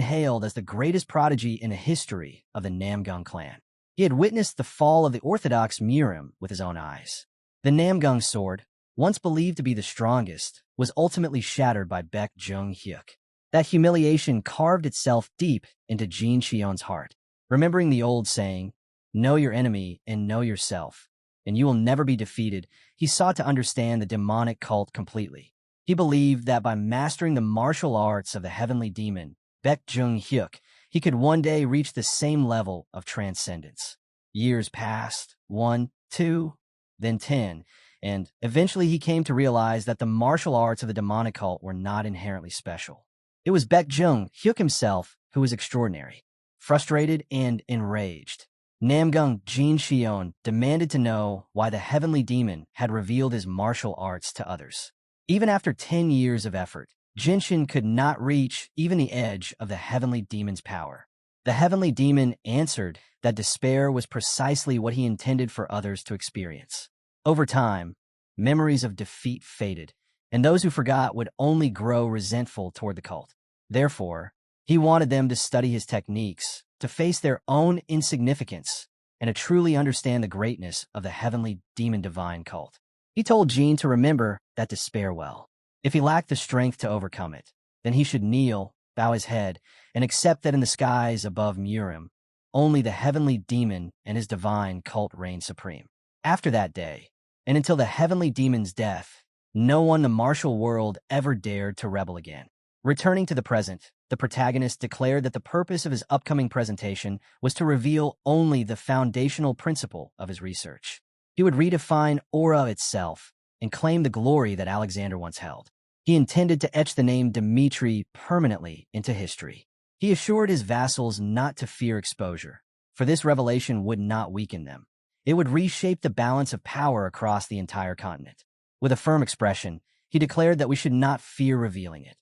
hailed as the greatest prodigy in the history of the Namgung clan. He had witnessed the fall of the orthodox Murim with his own eyes. The Namgung sword, once believed to be the strongest, was ultimately shattered by Baek Jung-hyuk. That humiliation carved itself deep into Jin Shion's heart. Remembering the old saying, "Know your enemy and know yourself, and you will never be defeated," he sought to understand the demonic cult completely. He believed that by mastering the martial arts of the heavenly demon, Baek Jung-hyuk, he could one day reach the same level of transcendence. Years passed, 1, 2, then 10, and eventually he came to realize that the martial arts of the demonic cult were not inherently special. It was Baek Jung-hyuk himself who was extraordinary. Frustrated and enraged, Namgung Jin Shion demanded to know why the heavenly demon had revealed his martial arts to others. Even after 10 years of effort, Jinshin could not reach even the edge of the heavenly demon's power. The heavenly demon answered that despair was precisely what he intended for others to experience. Over time, memories of defeat faded, and those who forgot would only grow resentful toward the cult. Therefore, he wanted them to study his techniques, to face their own insignificance, and to truly understand the greatness of the heavenly demon divine cult. He told Jean to remember that despair well. If he lacked the strength to overcome it, then he should kneel, bow his head, and accept that in the skies above Murim, only the heavenly demon and his divine cult reign supreme. After that day, and until the heavenly demon's death, no one in the martial world ever dared to rebel again. Returning to the present, the protagonist declared that the purpose of his upcoming presentation was to reveal only the foundational principle of his research. He would redefine aura itself and claim the glory that Alexander once held. He intended to etch the name Dmitri permanently into history. He assured his vassals not to fear exposure, for this revelation would not weaken them. It would reshape the balance of power across the entire continent. With a firm expression, he declared that we should not fear revealing it.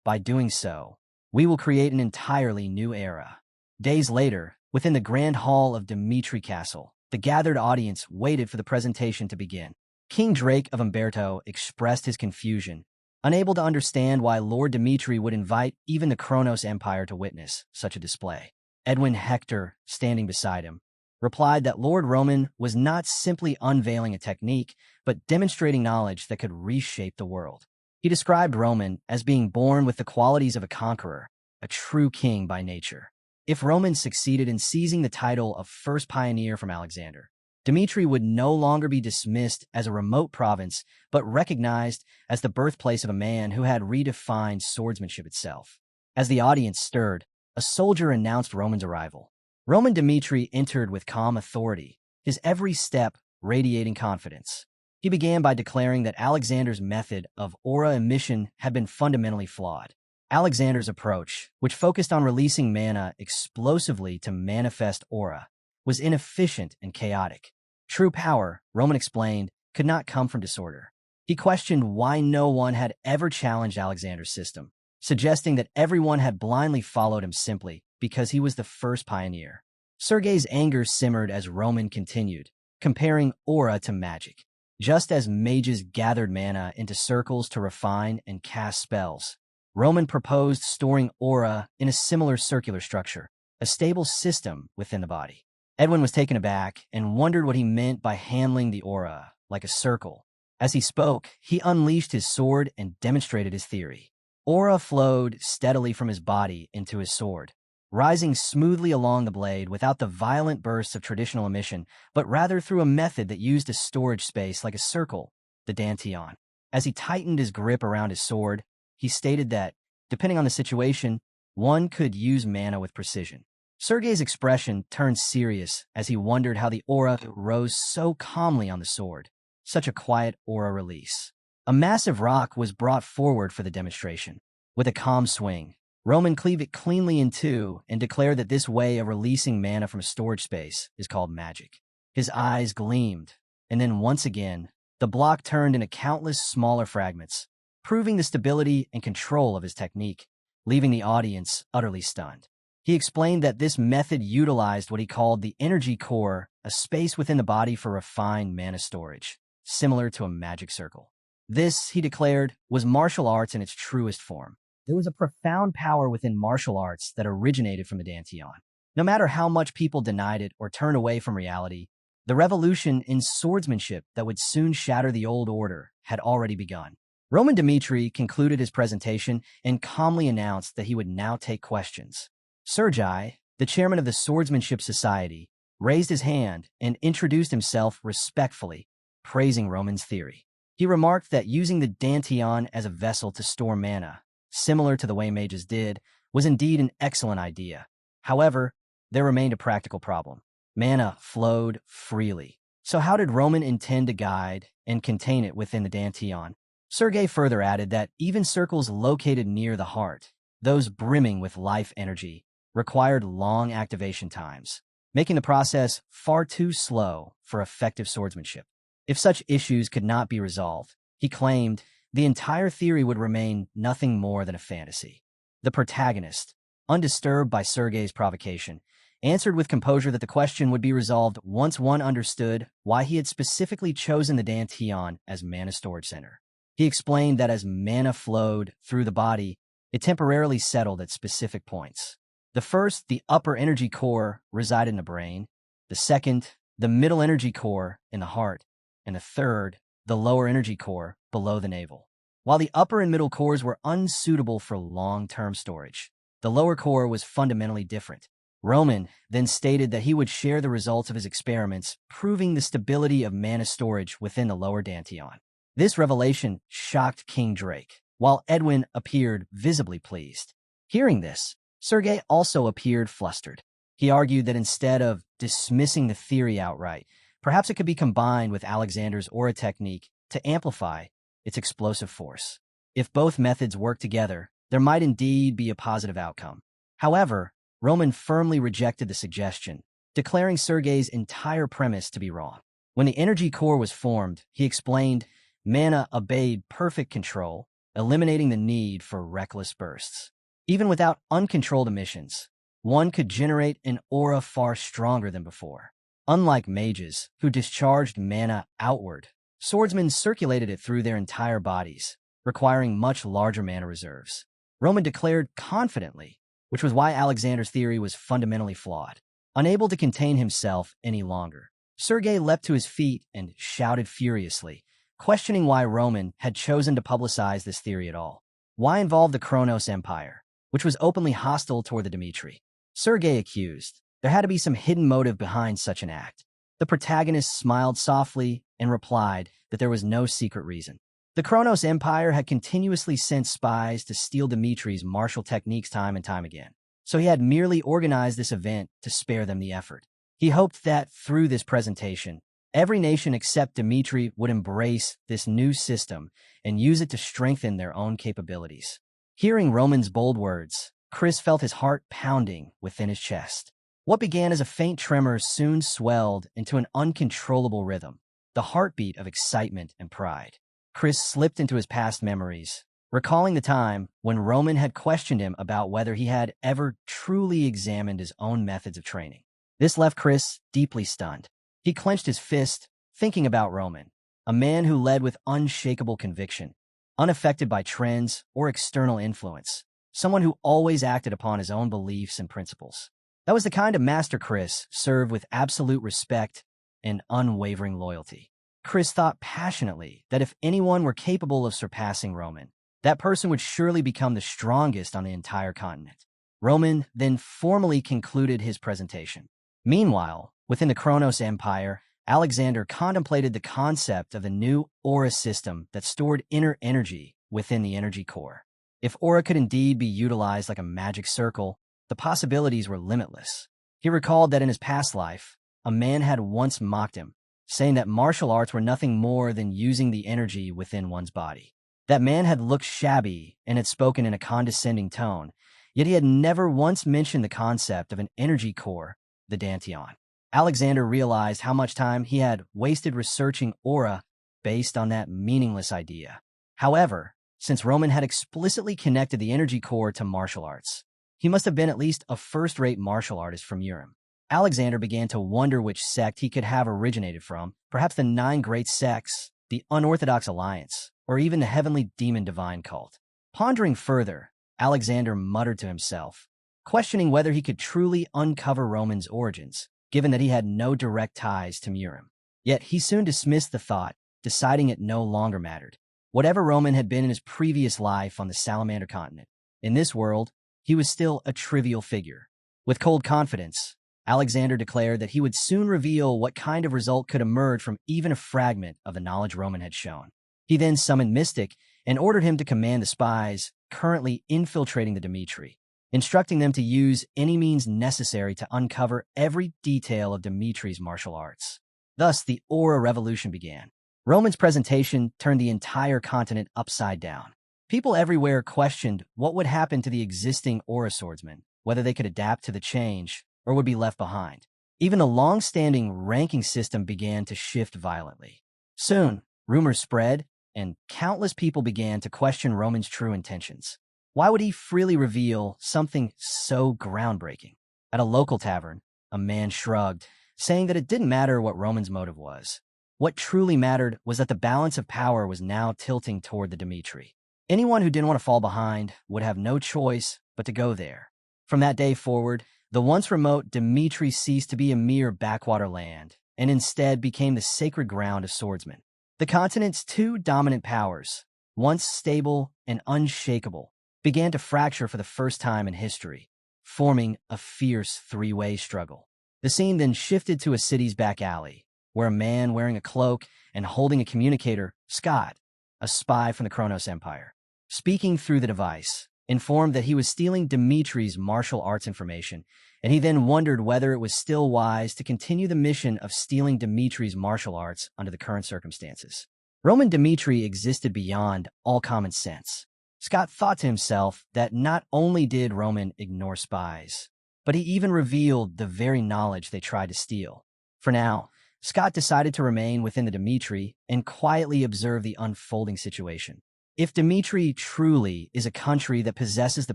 By doing so, we will create an entirely new era. Days later, within the grand hall of Dmitri Castle, the gathered audience waited for the presentation to begin. King Drake of Umberto expressed his confusion, unable to understand why Lord Dmitri would invite even the Kronos Empire to witness such a display. Edwin Hector, standing beside him, replied that Lord Roman was not simply unveiling a technique, but demonstrating knowledge that could reshape the world. He described Roman as being born with the qualities of a conqueror, a true king by nature. If Roman succeeded in seizing the title of first pioneer from Alexander, Dmitri would no longer be dismissed as a remote province, but recognized as the birthplace of a man who had redefined swordsmanship itself. As the audience stirred, a soldier announced Roman's arrival. Roman Dmitri entered with calm authority, his every step radiating confidence. He began by declaring that Alexander's method of aura emission had been fundamentally flawed. Alexander's approach, which focused on releasing mana explosively to manifest aura, was inefficient and chaotic. True power, Roman explained, could not come from disorder. He questioned why no one had ever challenged Alexander's system, suggesting that everyone had blindly followed him simply because he was the first pioneer. Sergei's anger simmered as Roman continued, comparing aura to magic. Just as mages gathered mana into circles to refine and cast spells, Roman proposed storing aura in a similar circular structure, a stable system within the body. Edwin was taken aback and wondered what he meant by handling the aura like a circle. As he spoke, he unleashed his sword and demonstrated his theory. Aura flowed steadily from his body into his sword, rising smoothly along the blade without the violent bursts of traditional emission, but rather through a method that used a storage space like a circle, the dantian. As he tightened his grip around his sword, he stated that, depending on the situation, one could use mana with precision. Sergei's expression turned serious as he wondered how the aura rose so calmly on the sword. Such a quiet aura release. A massive rock was brought forward for the demonstration. With a calm swing, Roman cleaved it cleanly in two and declared that this way of releasing mana from a storage space is called magic. His eyes gleamed, and then once again, the block turned into countless smaller fragments, proving the stability and control of his technique, leaving the audience utterly stunned. He explained that this method utilized what he called the energy core, a space within the body for refined mana storage, similar to a magic circle. This, he declared, was martial arts in its truest form. There was a profound power within martial arts that originated from the dantian. No matter how much people denied it or turned away from reality, the revolution in swordsmanship that would soon shatter the old order had already begun. Roman Dmitri concluded his presentation and calmly announced that he would now take questions. Sergei, the chairman of the Swordsmanship Society, raised his hand and introduced himself respectfully, praising Roman's theory. He remarked that using the dantian as a vessel to store mana, similar to the way mages did, was indeed an excellent idea. However, there remained a practical problem. Mana flowed freely. So how did Roman intend to guide and contain it within the dantian? Sergei further added that even circles located near the heart, those brimming with life energy, required long activation times, making the process far too slow for effective swordsmanship. If such issues could not be resolved, he claimed, the entire theory would remain nothing more than a fantasy. The protagonist, undisturbed by Sergei's provocation, answered with composure that the question would be resolved once one understood why he had specifically chosen the dantian as mana storage center. He explained that as mana flowed through the body, it temporarily settled at specific points. The first, the upper energy core, resided in the brain. The second, the middle energy core, in the heart. And the third, the lower energy core below the navel. While the upper and middle cores were unsuitable for long-term storage, the lower core was fundamentally different. Roman then stated that he would share the results of his experiments, proving the stability of mana storage within the lower dantian. This revelation shocked King Drake, while Edwin appeared visibly pleased. Hearing this, Sergei also appeared flustered. He argued that instead of dismissing the theory outright, perhaps it could be combined with Alexander's aura technique to amplify its explosive force. If both methods work together, there might indeed be a positive outcome. However, Roman firmly rejected the suggestion, declaring Sergei's entire premise to be wrong. When the energy core was formed, he explained, mana obeyed perfect control, eliminating the need for reckless bursts. Even without uncontrolled emissions, one could generate an aura far stronger than before. Unlike mages, who discharged mana outward, swordsmen circulated it through their entire bodies, requiring much larger mana reserves. Roman declared confidently, which was why Alexander's theory was fundamentally flawed. Unable to contain himself any longer, Sergei leapt to his feet and shouted furiously, questioning why Roman had chosen to publicize this theory at all. Why involve the Kronos Empire, which was openly hostile toward the Dmitri? Sergei accused. There had to be some hidden motive behind such an act. The protagonist smiled softly and replied that there was no secret reason. The Kronos Empire had continuously sent spies to steal Dmitri's martial techniques time and time again, so he had merely organized this event to spare them the effort. He hoped that through this presentation, every nation except Dmitri would embrace this new system and use it to strengthen their own capabilities. Hearing Roman's bold words, Chris felt his heart pounding within his chest. What began as a faint tremor soon swelled into an uncontrollable rhythm, the heartbeat of excitement and pride. Chris slipped into his past memories, recalling the time when Roman had questioned him about whether he had ever truly examined his own methods of training. This left Chris deeply stunned. He clenched his fist, thinking about Roman, a man who led with unshakable conviction, unaffected by trends or external influence, someone who always acted upon his own beliefs and principles. That was the kind of master Chris served with absolute respect and unwavering loyalty. Chris thought passionately that if anyone were capable of surpassing Roman, that person would surely become the strongest on the entire continent. Roman then formally concluded his presentation. Meanwhile, within the Kronos Empire, Alexander contemplated the concept of a new aura system that stored inner energy within the energy core. If aura could indeed be utilized like a magic circle, the possibilities were limitless. He recalled that in his past life, a man had once mocked him, saying that martial arts were nothing more than using the energy within one's body. That man had looked shabby and had spoken in a condescending tone, yet he had never once mentioned the concept of an energy core, the dantian. Alexander realized how much time he had wasted researching aura based on that meaningless idea. However, since Roman had explicitly connected the energy core to martial arts, he must have been at least a first-rate martial artist from Urim. Alexander began to wonder which sect he could have originated from, perhaps the 9 great sects, the Unorthodox Alliance, or even the Heavenly Demon Divine cult. Pondering further, Alexander muttered to himself, questioning whether he could truly uncover Roman's origins, given that he had no direct ties to Urim. Yet he soon dismissed the thought, deciding it no longer mattered. Whatever Roman had been in his previous life on the Salamander continent, in this world, he was still a trivial figure. With cold confidence, Alexander declared that he would soon reveal what kind of result could emerge from even a fragment of the knowledge Roman had shown. He then summoned Mystic and ordered him to command the spies currently infiltrating the Dmitri, instructing them to use any means necessary to uncover every detail of Dmitri's martial arts. Thus, the Aura Revolution began. Roman's presentation turned the entire continent upside down. People everywhere questioned what would happen to the existing Aura swordsmen, whether they could adapt to the change or would be left behind. Even the long-standing ranking system began to shift violently. Soon, rumors spread, and countless people began to question Roman's true intentions. Why would he freely reveal something so groundbreaking? At a local tavern, a man shrugged, saying that it didn't matter what Roman's motive was. What truly mattered was that the balance of power was now tilting toward the Dmitri. Anyone who didn't want to fall behind would have no choice but to go there. From that day forward, the once remote Dmitri ceased to be a mere backwater land and instead became the sacred ground of swordsmen. The continent's two dominant powers, once stable and unshakable, began to fracture for the first time in history, forming a fierce three-way struggle. The scene then shifted to a city's back alley, where a man wearing a cloak and holding a communicator, Scott, a spy from the Kronos Empire, speaking through the device, informed that he was stealing Dimitri's martial arts information, and he then wondered whether it was still wise to continue the mission of stealing Dimitri's martial arts under the current circumstances. Roman Dimitri existed beyond all common sense. Scott thought to himself that not only did Roman ignore spies, but he even revealed the very knowledge they tried to steal. For now, Scott decided to remain within the Dimitri and quietly observe the unfolding situation. If Dimitri truly is a country that possesses the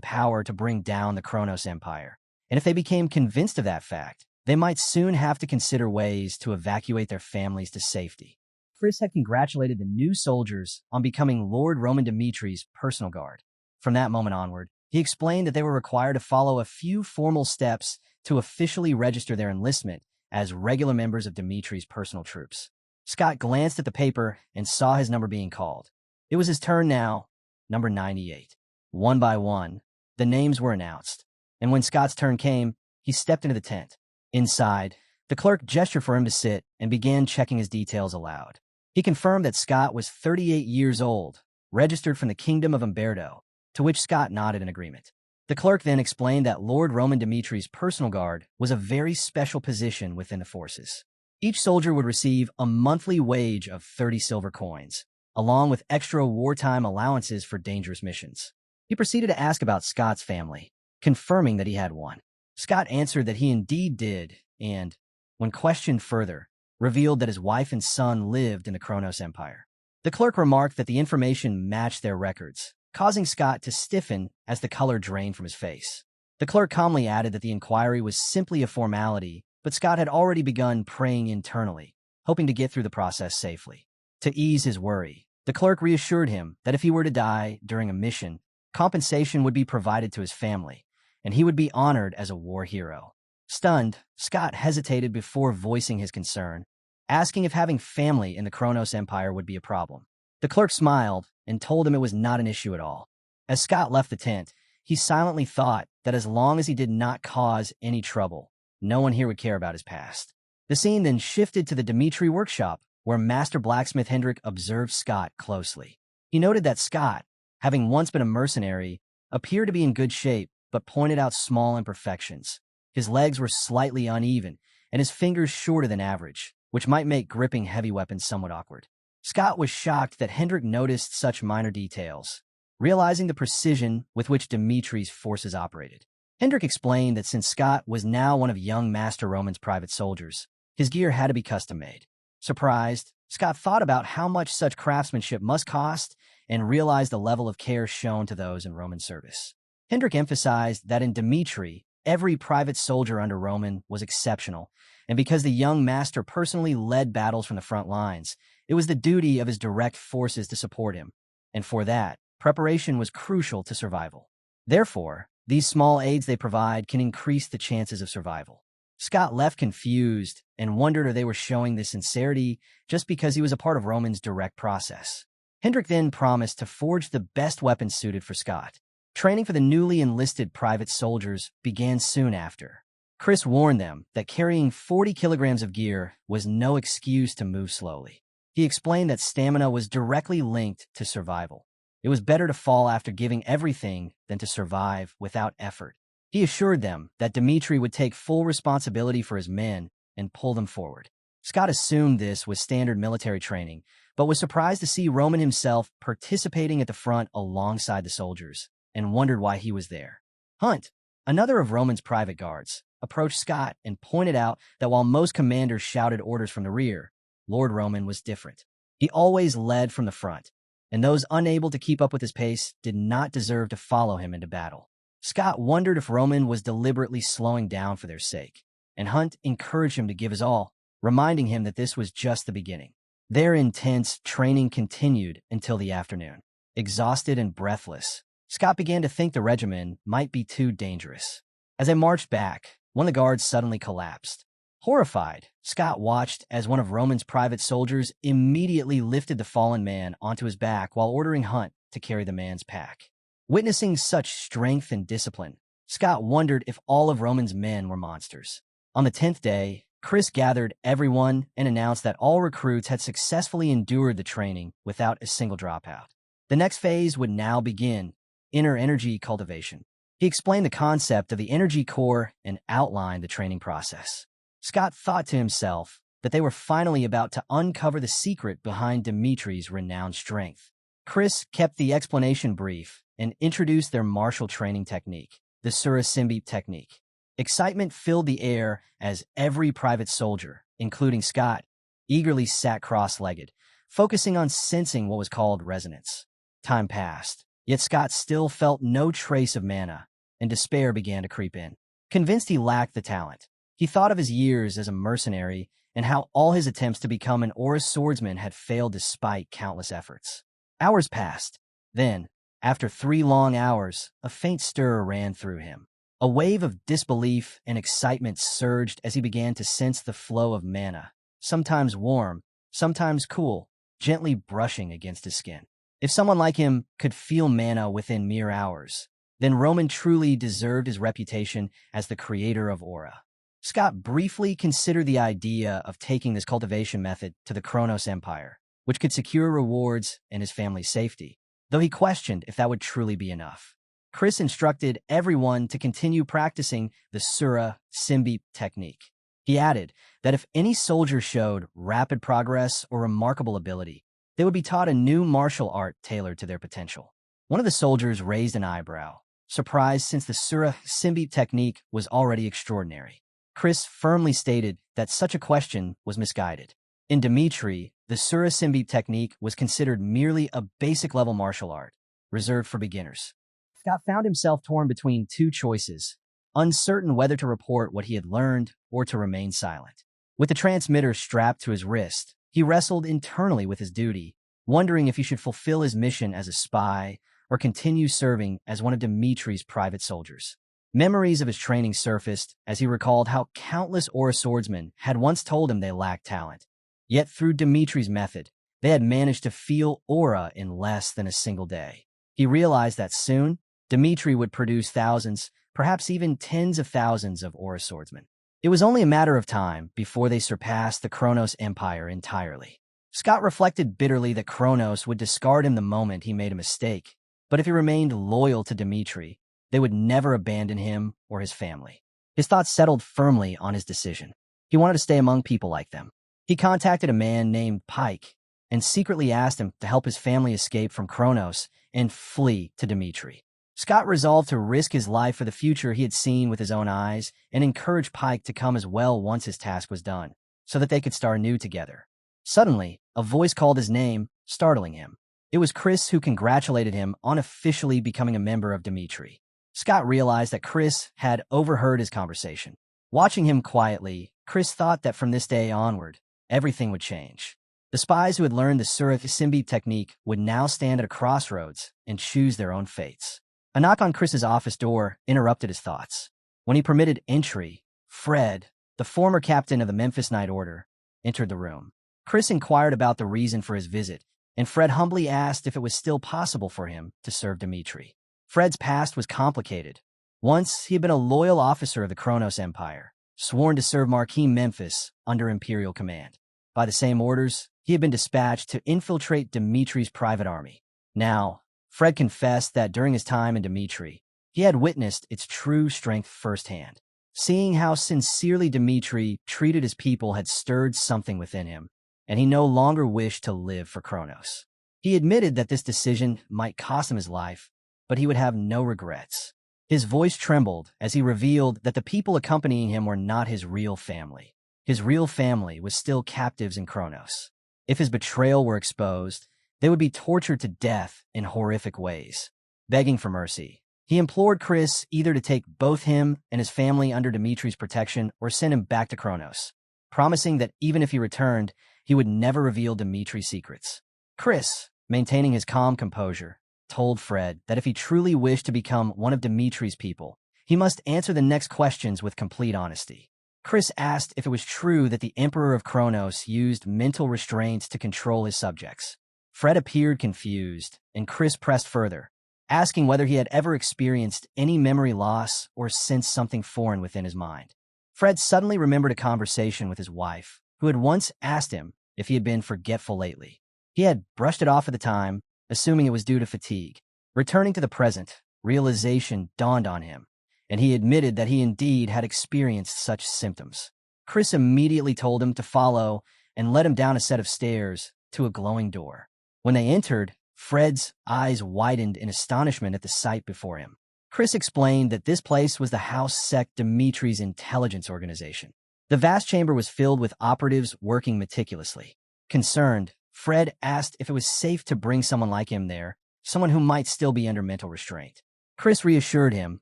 power to bring down the Kronos Empire, and if they became convinced of that fact, they might soon have to consider ways to evacuate their families to safety. Chris had congratulated the new soldiers on becoming Lord Roman Dimitri's personal guard. From that moment onward, he explained that they were required to follow a few formal steps to officially register their enlistment as regular members of Dimitri's personal troops. Scott glanced at the paper and saw his number being called. It was his turn now, number 98. One by one, the names were announced, and when Scott's turn came, he stepped into the tent. Inside, the clerk gestured for him to sit and began checking his details aloud. He confirmed that Scott was 38 years old, registered from the Kingdom of Umberto, to which Scott nodded in agreement. The clerk then explained that Lord Roman Dimitri's personal guard was a very special position within the forces. Each soldier would receive a monthly wage of 30 silver coins, along with extra wartime allowances for dangerous missions. He proceeded to ask about Scott's family, confirming that he had one. Scott answered that he indeed did, and, when questioned further, revealed that his wife and son lived in the Kronos Empire. The clerk remarked that the information matched their records, causing Scott to stiffen as the color drained from his face. The clerk calmly added that the inquiry was simply a formality, but Scott had already begun praying internally, hoping to get through the process safely. To ease his worry, the clerk reassured him that if he were to die during a mission, compensation would be provided to his family, and he would be honored as a war hero. Stunned, Scott hesitated before voicing his concern, asking if having family in the Kronos Empire would be a problem. The clerk smiled and told him it was not an issue at all. As Scott left the tent, he silently thought that as long as he did not cause any trouble, no one here would care about his past. The scene then shifted to the Dimitri workshop, where Master Blacksmith Hendrik observed Scott closely. He noted that Scott, having once been a mercenary, appeared to be in good shape, but pointed out small imperfections. His legs were slightly uneven, and his fingers shorter than average, which might make gripping heavy weapons somewhat awkward. Scott was shocked that Hendrik noticed such minor details, realizing the precision with which Dimitri's forces operated. Hendrik explained that since Scott was now one of young Master Roman's private soldiers, his gear had to be custom-made. Surprised, Scott thought about how much such craftsmanship must cost and realized the level of care shown to those in Roman service. Hendrik emphasized that in Dimitri, every private soldier under Roman was exceptional, and because the young master personally led battles from the front lines, it was the duty of his direct forces to support him, and for that, preparation was crucial to survival. Therefore, these small aids they provide can increase the chances of survival. Scott left confused and wondered if they were showing this sincerity just because he was a part of Roman's direct process. Hendrik then promised to forge the best weapons suited for Scott. Training for the newly enlisted private soldiers began soon after. Chris warned them that carrying 40 kilograms of gear was no excuse to move slowly. He explained that stamina was directly linked to survival. It was better to fall after giving everything than to survive without effort. He assured them that Dimitri would take full responsibility for his men and pull them forward. Scott assumed this was standard military training, but was surprised to see Roman himself participating at the front alongside the soldiers, and wondered why he was there. Hunt, another of Roman's private guards, approached Scott and pointed out that while most commanders shouted orders from the rear, Lord Roman was different. He always led from the front, and those unable to keep up with his pace did not deserve to follow him into battle. Scott wondered if Roman was deliberately slowing down for their sake, and Hunt encouraged him to give his all, reminding him that this was just the beginning. Their intense training continued until the afternoon. Exhausted and breathless, Scott began to think the regimen might be too dangerous. As they marched back, one of the guards suddenly collapsed. Horrified, Scott watched as one of Roman's private soldiers immediately lifted the fallen man onto his back while ordering Hunt to carry the man's pack. Witnessing such strength and discipline, Scott wondered if all of Roman's men were monsters. On the 10th day, Chris gathered everyone and announced that all recruits had successfully endured the training without a single dropout. The next phase would now begin: inner energy cultivation. He explained the concept of the energy core and outlined the training process. Scott thought to himself that they were finally about to uncover the secret behind Dimitri's renowned strength. Chris kept the explanation brief and introduced their martial training technique, the Sura Simbi technique. Excitement filled the air as every private soldier, including Scott, eagerly sat cross-legged, focusing on sensing what was called resonance. Time passed, yet Scott still felt no trace of mana, and despair began to creep in. Convinced he lacked the talent, he thought of his years as a mercenary and how all his attempts to become an Aura swordsman had failed despite countless efforts. Hours passed. Then, after 3 long hours, a faint stir ran through him. A wave of disbelief and excitement surged as he began to sense the flow of mana, sometimes warm, sometimes cool, gently brushing against his skin. If someone like him could feel mana within mere hours, then Roman truly deserved his reputation as the creator of Aura. Scott briefly considered the idea of taking this cultivation method to the Kronos Empire, which could secure rewards and his family's safety, though he questioned if that would truly be enough. Chris instructed everyone to continue practicing the Sura Simbi technique. He added that if any soldier showed rapid progress or remarkable ability, they would be taught a new martial art tailored to their potential. One of the soldiers raised an eyebrow, surprised since the Sura Simbi technique was already extraordinary. Chris firmly stated that such a question was misguided. In Dimitri, the Sura Simbi technique was considered merely a basic-level martial art, reserved for beginners. Scott found himself torn between 2 choices, uncertain whether to report what he had learned or to remain silent. With the transmitter strapped to his wrist, he wrestled internally with his duty, wondering if he should fulfill his mission as a spy or continue serving as one of Dimitri's private soldiers. Memories of his training surfaced as he recalled how countless Aura swordsmen had once told him they lacked talent. Yet through Dimitri's method, they had managed to feel Aura in less than a single day. He realized that soon, Dimitri would produce thousands, perhaps even tens of thousands of Aura swordsmen. It was only a matter of time before they surpassed the Kronos Empire entirely. Scott reflected bitterly that Kronos would discard him the moment he made a mistake, but if he remained loyal to Dimitri, they would never abandon him or his family. His thoughts settled firmly on his decision. He wanted to stay among people like them. He contacted a man named Pike and secretly asked him to help his family escape from Kronos and flee to Dimitri. Scott resolved to risk his life for the future he had seen with his own eyes and encouraged Pike to come as well once his task was done, so that they could start anew together. Suddenly, a voice called his name, startling him. It was Chris, who congratulated him on officially becoming a member of Dimitri. Scott realized that Chris had overheard his conversation. Watching him quietly, Chris thought that from this day onward, everything would change. The spies who had learned the Sura Simbi technique would now stand at a crossroads and choose their own fates. A knock on Chris's office door interrupted his thoughts. When he permitted entry, Fred, the former captain of the Memphis Night Order, entered the room. Chris inquired about the reason for his visit, and Fred humbly asked if it was still possible for him to serve Dimitri. Fred's past was complicated. Once, he had been a loyal officer of the Kronos Empire, sworn to serve Marquis Memphis under Imperial command. By the same orders, he had been dispatched to infiltrate Dimitri's private army. Now, Fred confessed that during his time in Dimitri, he had witnessed its true strength firsthand. Seeing how sincerely Dimitri treated his people had stirred something within him, and he no longer wished to live for Kronos. He admitted that this decision might cost him his life, but he would have no regrets. His voice trembled as he revealed that the people accompanying him were not his real family. His real family was still captives in Kronos. If his betrayal were exposed, they would be tortured to death in horrific ways. Begging for mercy, he implored Chris either to take both him and his family under Dimitri's protection or send him back to Kronos, promising that even if he returned, he would never reveal Dimitri's secrets. Chris, maintaining his calm composure, told Fred that if he truly wished to become one of Dimitri's people, he must answer the next questions with complete honesty. Chris asked if it was true that the Emperor of Kronos used mental restraints to control his subjects. Fred appeared confused, and Chris pressed further, asking whether he had ever experienced any memory loss or sensed something foreign within his mind. Fred suddenly remembered a conversation with his wife, who had once asked him if he had been forgetful lately. He had brushed it off at the time, assuming it was due to fatigue. Returning to the present, realization dawned on him, and he admitted that he indeed had experienced such symptoms. Chris immediately told him to follow and led him down a set of stairs to a glowing door. When they entered, Fred's eyes widened in astonishment at the sight before him. Chris explained that this place was the house sect Dimitri's intelligence organization. The vast chamber was filled with operatives working meticulously. Concerned, Fred asked if it was safe to bring someone like him there, someone who might still be under mental restraint. Chris reassured him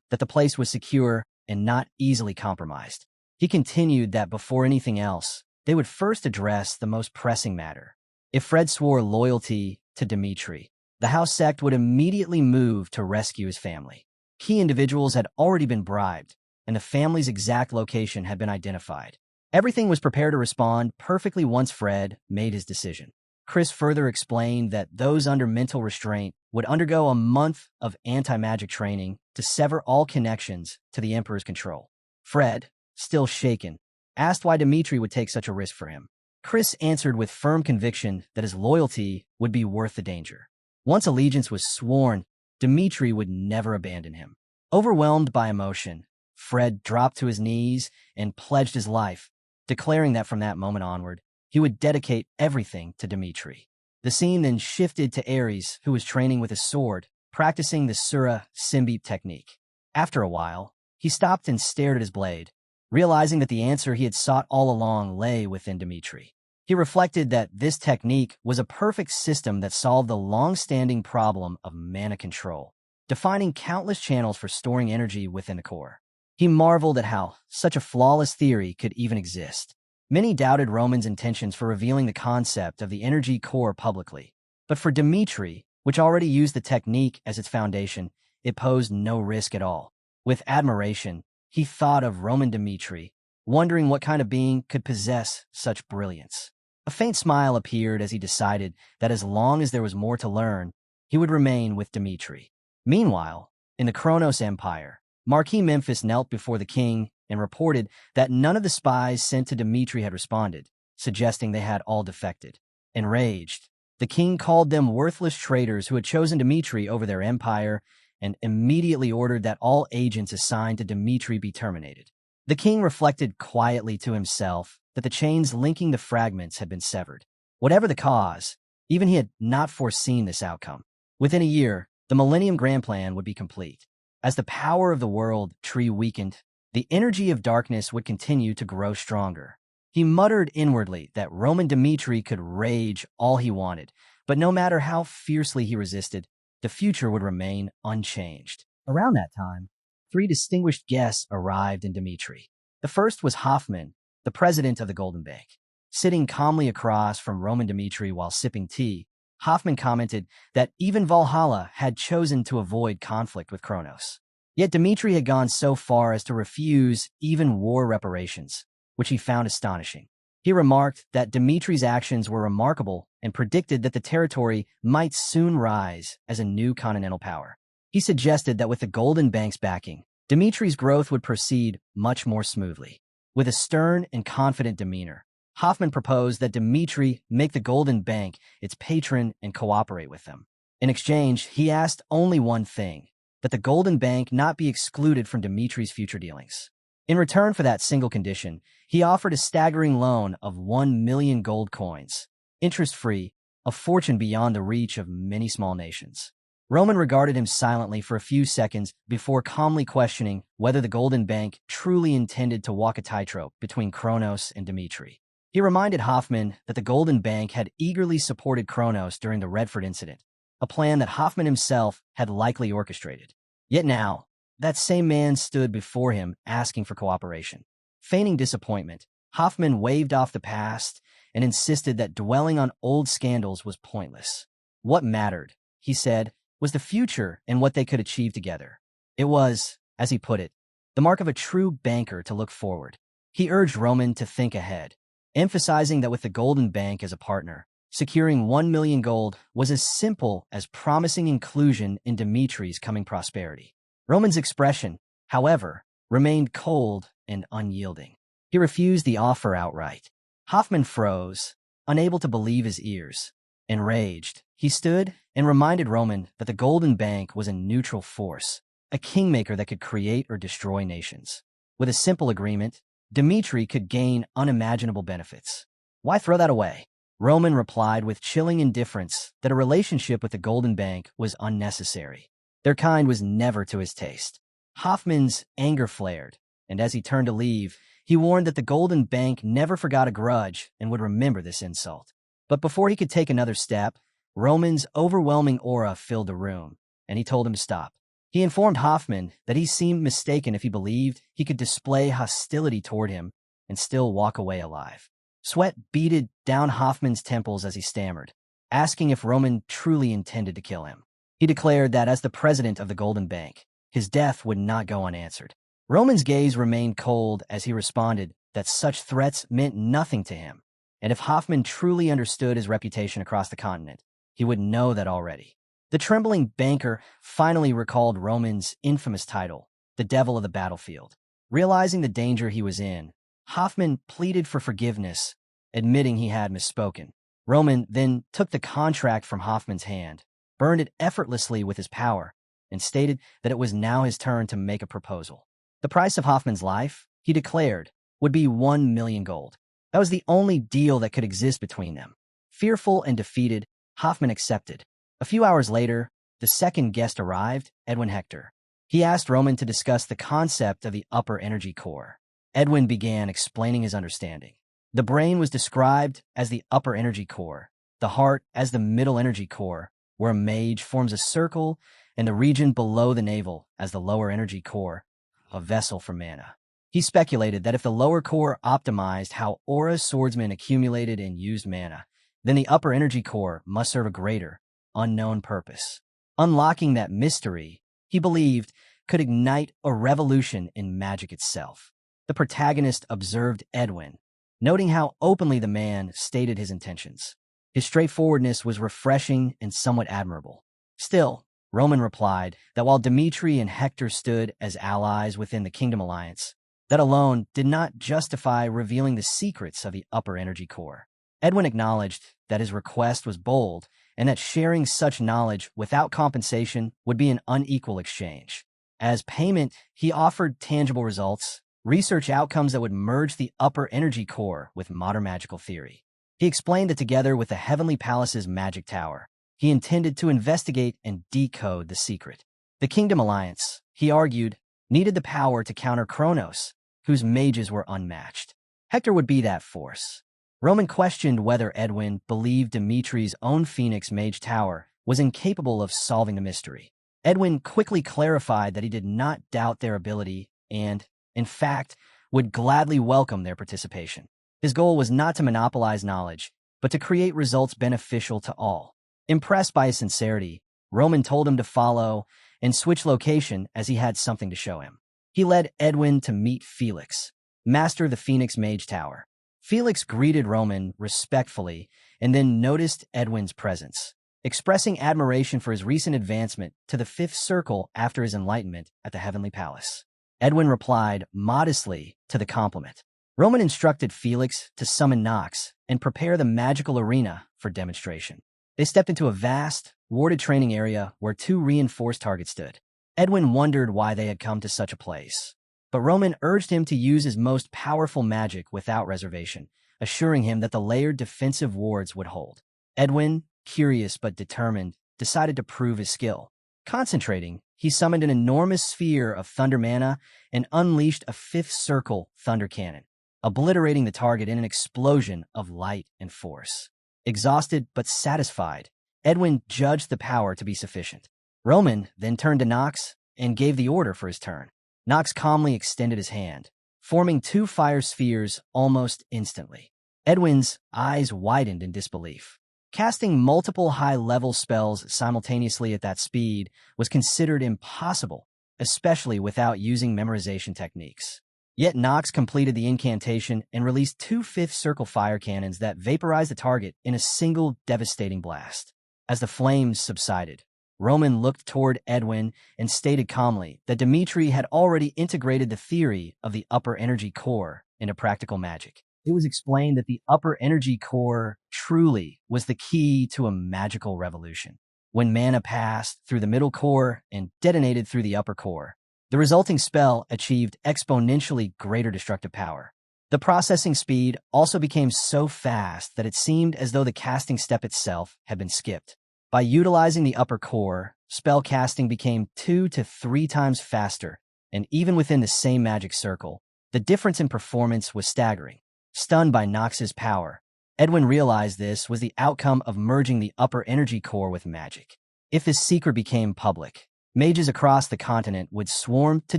that the place was secure and not easily compromised. He continued that before anything else, they would first address the most pressing matter. If Fred swore loyalty to Dimitri, the house sect would immediately move to rescue his family. Key individuals had already been bribed, and the family's exact location had been identified. Everything was prepared to respond perfectly once Fred made his decision. Chris further explained that those under mental restraint would undergo a month of anti-magic training to sever all connections to the Emperor's control. Fred, still shaken, asked why Dimitri would take such a risk for him. Chris answered with firm conviction that his loyalty would be worth the danger. Once allegiance was sworn, Dimitri would never abandon him. Overwhelmed by emotion, Fred dropped to his knees and pledged his life, declaring that from that moment onward, he would dedicate everything to Dimitri. The scene then shifted to Ares, who was training with his sword, practicing the Sura Symbip technique. After a while, he stopped and stared at his blade, realizing that the answer he had sought all along lay within Dimitri. He reflected that this technique was a perfect system that solved the long-standing problem of mana control, defining countless channels for storing energy within the core. He marveled at how such a flawless theory could even exist. Many doubted Roman's intentions for revealing the concept of the energy core publicly, but for Dimitri, which already used the technique as its foundation, it posed no risk at all. With admiration, he thought of Roman Dimitri, wondering what kind of being could possess such brilliance. A faint smile appeared as he decided that as long as there was more to learn, he would remain with Dimitri. Meanwhile, in the Kronos Empire, Marquis Memphis knelt before the king and reported that none of the spies sent to Dimitri had responded, suggesting they had all defected. Enraged, the king called them worthless traitors who had chosen Dimitri over their empire and immediately ordered that all agents assigned to Dimitri be terminated. The king reflected quietly to himself that the chains linking the fragments had been severed. Whatever the cause, even he had not foreseen this outcome. Within a year, the Millennium Grand Plan would be complete. As the power of the world tree weakened, the energy of darkness would continue to grow stronger. He muttered inwardly that Roman Dimitri could rage all he wanted, but no matter how fiercely he resisted, the future would remain unchanged. Around that time, 3 distinguished guests arrived in Dimitri. The first was Hoffman, the president of the Golden Bank. Sitting calmly across from Roman Dimitri while sipping tea, Hoffman commented that even Valhalla had chosen to avoid conflict with Kronos. Yet Dimitri had gone so far as to refuse even war reparations, which he found astonishing. He remarked that Dimitri's actions were remarkable and predicted that the territory might soon rise as a new continental power. He suggested that with the Golden Bank's backing, Dimitri's growth would proceed much more smoothly. With a stern and confident demeanor, Hoffman proposed that Dimitri make the Golden Bank its patron and cooperate with them. In exchange, he asked only one thing, that the Golden Bank not be excluded from Dimitri's future dealings. In return for that single condition, he offered a staggering loan of 1 million gold coins, interest-free, a fortune beyond the reach of many small nations. Roman regarded him silently for a few seconds before calmly questioning whether the Golden Bank truly intended to walk a tightrope between Kronos and Dimitri. He reminded Hoffman that the Golden Bank had eagerly supported Kronos during the Redford incident, a plan that Hoffman himself had likely orchestrated. Yet now, that same man stood before him asking for cooperation. Feigning disappointment, Hoffman waved off the past and insisted that dwelling on old scandals was pointless. What mattered, he said, was the future and what they could achieve together. It was, as he put it, the mark of a true banker to look forward. He urged Roman to think ahead, emphasizing that with the Golden Bank as a partner, securing 1 million gold was as simple as promising inclusion in Dimitri's coming prosperity. Roman's expression, however, remained cold and unyielding. He refused the offer outright. Hoffman froze, unable to believe his ears. Enraged, he stood and reminded Roman that the Golden Bank was a neutral force, a kingmaker that could create or destroy nations. With a simple agreement, Dimitri could gain unimaginable benefits. Why throw that away? Roman replied with chilling indifference that a relationship with the Golden Bank was unnecessary. Their kind was never to his taste. Hoffman's anger flared, and as he turned to leave, he warned that the Golden Bank never forgot a grudge and would remember this insult. But before he could take another step, Roman's overwhelming aura filled the room, and he told him to stop. He informed Hoffman that he seemed mistaken if he believed he could display hostility toward him and still walk away alive. Sweat beaded down Hoffman's temples as he stammered, asking if Roman truly intended to kill him. He declared that as the president of the Golden Bank, his death would not go unanswered. Roman's gaze remained cold as he responded that such threats meant nothing to him, and if Hoffman truly understood his reputation across the continent, he would know that already. The trembling banker finally recalled Roman's infamous title, the Devil of the Battlefield. Realizing the danger he was in, Hoffman pleaded for forgiveness, admitting he had misspoken. Roman then took the contract from Hoffman's hand, burned it effortlessly with his power, and stated that it was now his turn to make a proposal. The price of Hoffman's life, he declared, would be 1 million gold. That was the only deal that could exist between them. Fearful and defeated, Hoffman accepted. A few hours later, the second guest arrived, Edwin Hector. He asked Roman to discuss the concept of the upper energy core. Edwin began explaining his understanding. The brain was described as the upper energy core, the heart as the middle energy core, where a mage forms a circle, and the region below the navel as the lower energy core, a vessel for mana. He speculated that if the lower core optimized how aura swordsmen accumulated and used mana, then the upper energy core must serve a greater, unknown purpose. Unlocking that mystery, he believed, could ignite a revolution in magic itself. The protagonist observed Edwin, noting how openly the man stated his intentions. His straightforwardness was refreshing and somewhat admirable. Still, Roman replied that while Dimitri and Hector stood as allies within the Kingdom Alliance, that alone did not justify revealing the secrets of the upper energy core. Edwin acknowledged that his request was bold and that sharing such knowledge without compensation would be an unequal exchange. As payment, he offered tangible results, research outcomes that would merge the upper energy core with modern magical theory. He explained that together with the Heavenly Palace's magic tower, he intended to investigate and decode the secret. The Kingdom Alliance, he argued, needed the power to counter Kronos, whose mages were unmatched. Hector would be that force. Roman questioned whether Edwin believed Dimitri's own Phoenix Mage Tower was incapable of solving the mystery. Edwin quickly clarified that he did not doubt their ability and, in fact, would gladly welcome their participation. His goal was not to monopolize knowledge, but to create results beneficial to all. Impressed by his sincerity, Roman told him to follow and switch location as he had something to show him. He led Edwin to meet Felix, master of the Phoenix Mage Tower. Felix greeted Roman respectfully and then noticed Edwin's presence, expressing admiration for his recent advancement to the fifth circle after his enlightenment at the Heavenly Palace. Edwin replied modestly to the compliment. Roman instructed Felix to summon Nox and prepare the magical arena for demonstration. They stepped into a vast, warded training area where two reinforced targets stood. Edwin wondered why they had come to such a place, but Roman urged him to use his most powerful magic without reservation, assuring him that the layered defensive wards would hold. Edwin, curious but determined, decided to prove his skill. Concentrating, he summoned an enormous sphere of thunder mana and unleashed a fifth circle thunder cannon, obliterating the target in an explosion of light and force. Exhausted but satisfied, Edwin judged the power to be sufficient. Roman then turned to Nox and gave the order for his turn. Nox calmly extended his hand, forming two fire spheres almost instantly. Edwin's eyes widened in disbelief. Casting multiple high-level spells simultaneously at that speed was considered impossible, especially without using memorization techniques. Yet Nox completed the incantation and released 2 fifth circle fire cannons that vaporized the target in a single devastating blast. As the flames subsided, Roman looked toward Edwin and stated calmly that Dmitri had already integrated the theory of the upper energy core into practical magic. It was explained that the upper energy core truly was the key to a magical revolution. When mana passed through the middle core and detonated through the upper core, the resulting spell achieved exponentially greater destructive power. The processing speed also became so fast that it seemed as though the casting step itself had been skipped. By utilizing the upper core, spell casting became 2 to 3 times faster, and even within the same magic circle, the difference in performance was staggering. Stunned by Nox's power, Edwin realized this was the outcome of merging the upper energy core with magic. If this secret became public, mages across the continent would swarm to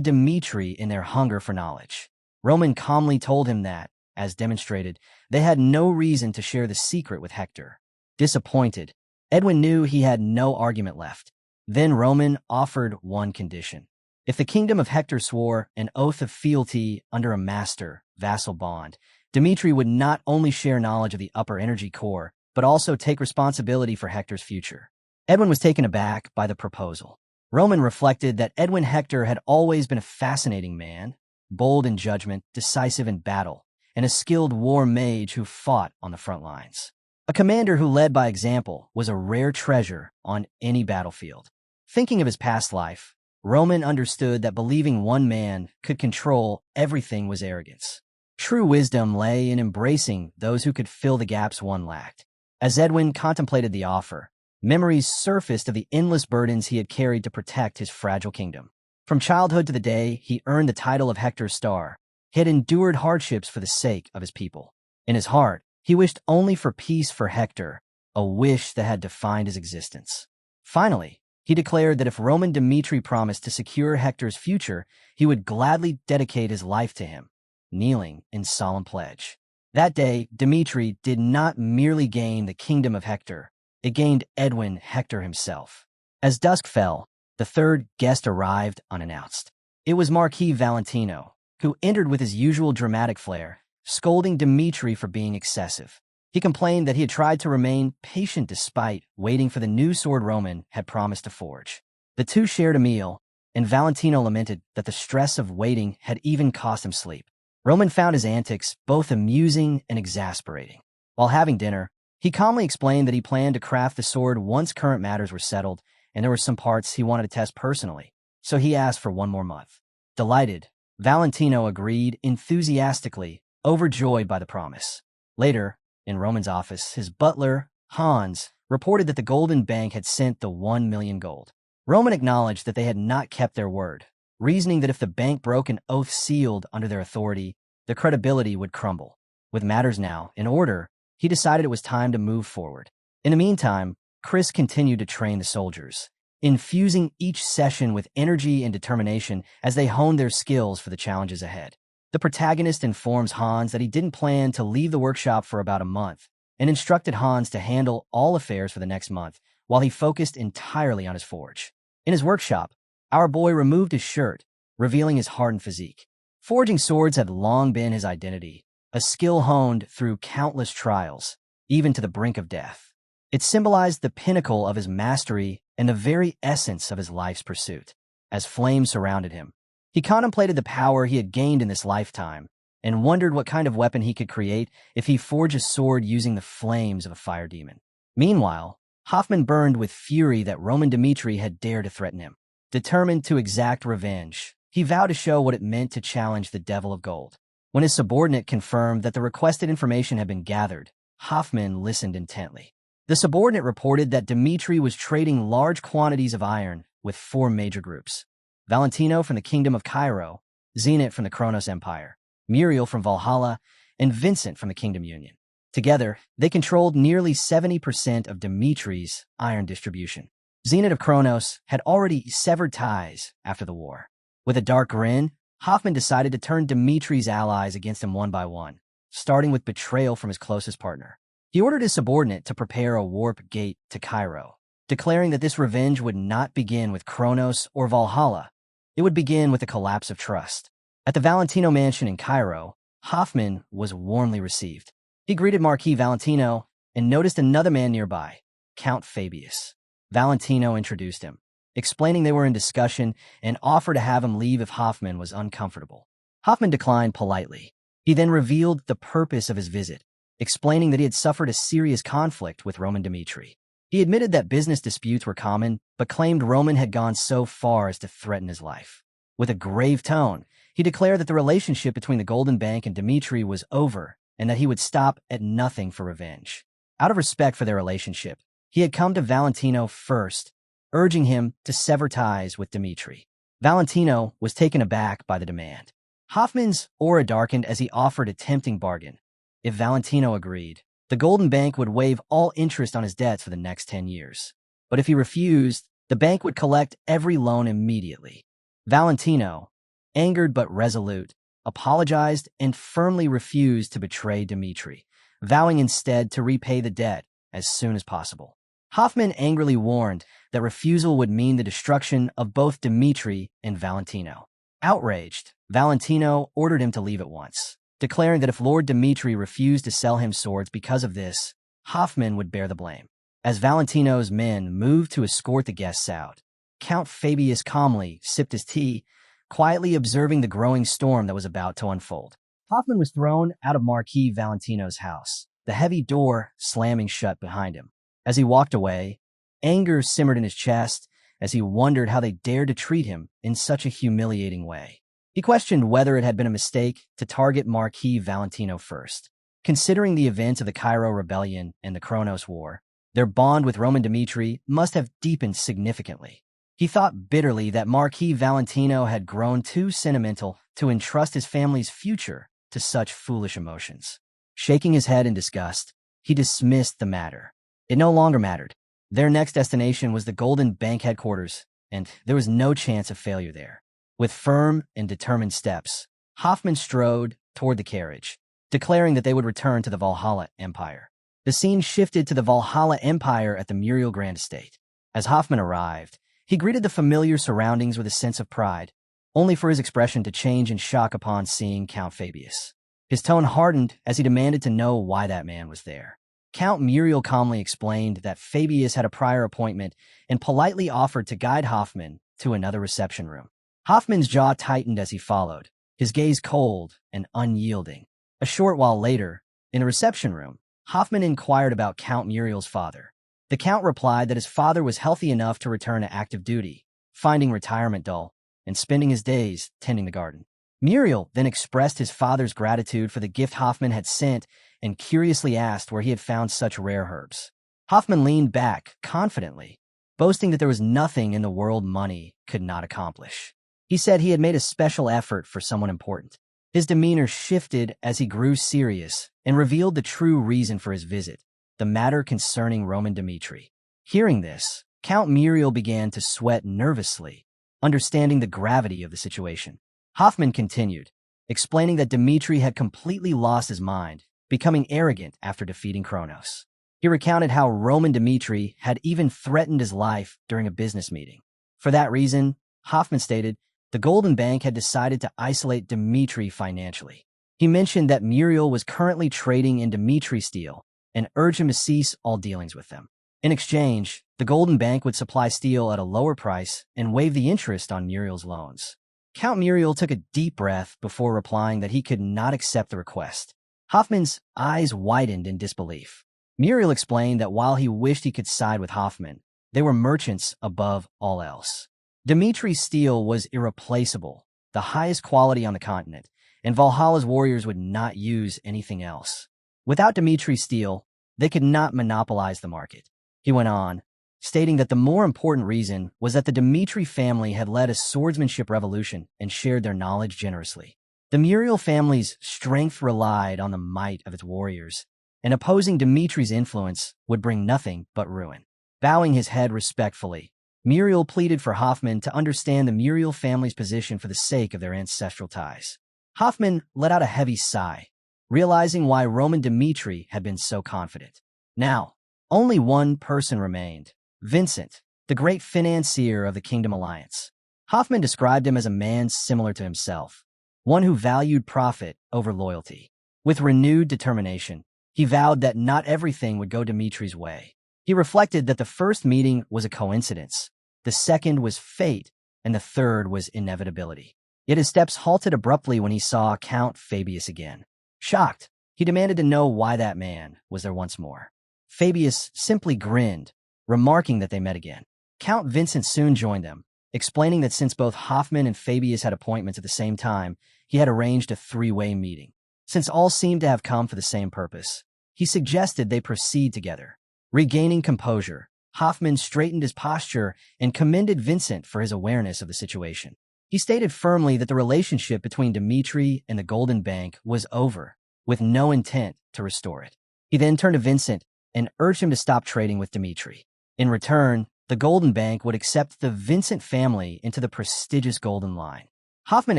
Dmitri in their hunger for knowledge. Roman calmly told him that, as demonstrated, they had no reason to share the secret with Hector. Disappointed, Edwin knew he had no argument left. Then Roman offered one condition. If the kingdom of Hector swore an oath of fealty under a master-vassal bond, Dmitri would not only share knowledge of the upper energy core, but also take responsibility for Hector's future. Edwin was taken aback by the proposal. Roman reflected that Edwin Hector had always been a fascinating man, bold in judgment, decisive in battle, and a skilled war mage who fought on the front lines. A commander who led by example was a rare treasure on any battlefield. Thinking of his past life, Roman understood that believing one man could control everything was arrogance. True wisdom lay in embracing those who could fill the gaps one lacked. As Edwin contemplated the offer, memories surfaced of the endless burdens he had carried to protect his fragile kingdom. From childhood to the day he earned the title of Hector's Star, he had endured hardships for the sake of his people. In his heart, he wished only for peace for Hector, a wish that had defined his existence. Finally, he declared that if Roman Dmitri promised to secure Hector's future, he would gladly dedicate his life to him, kneeling in solemn pledge. That day, Dmitri did not merely gain the kingdom of Hector, it gained Edwin Hector himself. As dusk fell, the third guest arrived unannounced. It was Marquis Valentino, who entered with his usual dramatic flair, scolding Dmitri for being excessive. He complained that he had tried to remain patient despite waiting for the new sword Roman had promised to forge. The two shared a meal, and Valentino lamented that the stress of waiting had even cost him sleep. Roman found his antics both amusing and exasperating. While having dinner, he calmly explained that he planned to craft the sword once current matters were settled, and there were some parts he wanted to test personally, so he asked for 1 more month. Delighted, Valentino agreed enthusiastically, overjoyed by the promise. Later, in Roman's office, his butler, Hans, reported that the Golden Bank had sent the 1 million gold. Roman acknowledged that they had not kept their word, reasoning that if the bank broke an oath sealed under their authority, their credibility would crumble. With matters now in order, he decided it was time to move forward. In the meantime, Chris continued to train the soldiers, infusing each session with energy and determination as they honed their skills for the challenges ahead. The protagonist informs Hans that he didn't plan to leave the workshop for about a month, and instructed Hans to handle all affairs for the next month, while he focused entirely on his forge. In his workshop, our boy removed his shirt, revealing his hardened physique. Forging swords had long been his identity, a skill honed through countless trials, even to the brink of death. It symbolized the pinnacle of his mastery and the very essence of his life's pursuit. As flames surrounded him, he contemplated the power he had gained in this lifetime and wondered what kind of weapon he could create if he forged a sword using the flames of a fire demon. Meanwhile, Hoffman burned with fury that Roman Dmitri had dared to threaten him. Determined to exact revenge, he vowed to show what it meant to challenge the Devil of Gold. When his subordinate confirmed that the requested information had been gathered, Hoffman listened intently. The subordinate reported that Dmitri was trading large quantities of iron with 4 major groups: Valentino from the Kingdom of Cairo, Zenit from the Kronos Empire, Muriel from Valhalla, and Vincent from the Kingdom Union. Together, they controlled nearly 70% of Dmitri's iron distribution. Zenit of Kronos had already severed ties after the war. With a dark grin, Hoffman decided to turn Dmitri's allies against him one by one, starting with betrayal from his closest partner. He ordered his subordinate to prepare a warp gate to Cairo, declaring that this revenge would not begin with Kronos or Valhalla. It would begin with the collapse of trust. At the Valentino mansion in Cairo, Hoffman was warmly received. He greeted Marquis Valentino and noticed another man nearby, Count Fabius. Valentino introduced him, explaining they were in discussion and offered to have him leave if Hoffman was uncomfortable. Hoffman declined politely. He then revealed the purpose of his visit, explaining that he had suffered a serious conflict with Roman Dmitri. He admitted that business disputes were common, but claimed Roman had gone so far as to threaten his life. With a grave tone, he declared that the relationship between the Golden Bank and Dmitri was over and that he would stop at nothing for revenge. Out of respect for their relationship, he had come to Valentino first, urging him to sever ties with Dmitri. Valentino was taken aback by the demand. Hoffman's aura darkened as he offered a tempting bargain. If Valentino agreed, the Golden Bank would waive all interest on his debts for the next 10 years. But if he refused, the bank would collect every loan immediately. Valentino, angered but resolute, apologized and firmly refused to betray Dmitri, vowing instead to repay the debt as soon as possible. Hoffman angrily warned that refusal would mean the destruction of both Dmitri and Valentino. Outraged, Valentino ordered him to leave at once, declaring that if Lord Dmitri refused to sell him swords because of this, Hoffman would bear the blame. As Valentino's men moved to escort the guests out, Count Fabius calmly sipped his tea, quietly observing the growing storm that was about to unfold. Hoffman was thrown out of Marquis Valentino's house, the heavy door slamming shut behind him. As he walked away, anger simmered in his chest as he wondered how they dared to treat him in such a humiliating way. He questioned whether it had been a mistake to target Marquis Valentino first. Considering the events of the Cairo Rebellion and the Kronos War, their bond with Roman Dmitri must have deepened significantly. He thought bitterly that Marquis Valentino had grown too sentimental to entrust his family's future to such foolish emotions. Shaking his head in disgust, he dismissed the matter. It no longer mattered. Their next destination was the Golden Bank headquarters, and there was no chance of failure there. With firm and determined steps, Hoffman strode toward the carriage, declaring that they would return to the Valhalla Empire. The scene shifted to the Valhalla Empire at the Muriel Grand Estate. As Hoffman arrived, he greeted the familiar surroundings with a sense of pride, only for his expression to change in shock upon seeing Count Fabius. His tone hardened as he demanded to know why that man was there. Count Muriel calmly explained that Fabius had a prior appointment and politely offered to guide Hoffman to another reception room. Hoffman's jaw tightened as he followed, his gaze cold and unyielding. A short while later, in a reception room, Hoffman inquired about Count Muriel's father. The Count replied that his father was healthy enough to return to active duty, finding retirement dull, and spending his days tending the garden. Muriel then expressed his father's gratitude for the gift Hoffman had sent and curiously asked where he had found such rare herbs. Hoffman leaned back confidently, boasting that there was nothing in the world money could not accomplish. He said he had made a special effort for someone important. His demeanor shifted as he grew serious and revealed the true reason for his visit, the matter concerning Roman Dmitri. Hearing this, Count Muriel began to sweat nervously, understanding the gravity of the situation. Hoffman continued, explaining that Dmitri had completely lost his mind, becoming arrogant after defeating Kronos. He recounted how Roman Dmitri had even threatened his life during a business meeting. For that reason, Hoffman stated, the Golden Bank had decided to isolate Dmitri financially. He mentioned that Muriel was currently trading in Dmitri steel and urged him to cease all dealings with them. In exchange, the Golden Bank would supply steel at a lower price and waive the interest on Muriel's loans. Count Muriel took a deep breath before replying that he could not accept the request. Hoffman's eyes widened in disbelief. Muriel explained that while he wished he could side with Hoffman, they were merchants above all else. Dmitri's steel was irreplaceable, the highest quality on the continent, and Valhalla's warriors would not use anything else. Without Dmitri's steel, they could not monopolize the market. He went on, stating that the more important reason was that the Dmitri family had led a swordsmanship revolution and shared their knowledge generously. The Muriel family's strength relied on the might of its warriors, and opposing Dmitri's influence would bring nothing but ruin. Bowing his head respectfully, Muriel pleaded for Hoffman to understand the Muriel family's position for the sake of their ancestral ties. Hoffman let out a heavy sigh, realizing why Roman Dmitri had been so confident. Now, only one person remained, Vincent, the great financier of the Kingdom Alliance. Hoffman described him as a man similar to himself, one who valued profit over loyalty. With renewed determination, he vowed that not everything would go Dimitri's way. He reflected that the first meeting was a coincidence, the second was fate, and the third was inevitability. Yet his steps halted abruptly when he saw Count Fabius again. Shocked, he demanded to know why that man was there once more. Fabius simply grinned, remarking that they met again. Count Vincent soon joined them, explaining that since both Hoffman and Fabius had appointments at the same time, he had arranged a three-way meeting. Since all seemed to have come for the same purpose, he suggested they proceed together. Regaining composure, Hoffman straightened his posture and commended Vincent for his awareness of the situation. He stated firmly that the relationship between Dimitri and the Golden Bank was over, with no intent to restore it. He then turned to Vincent and urged him to stop trading with Dimitri. In return, the Golden Bank would accept the Vincent family into the prestigious Golden Line. Hoffman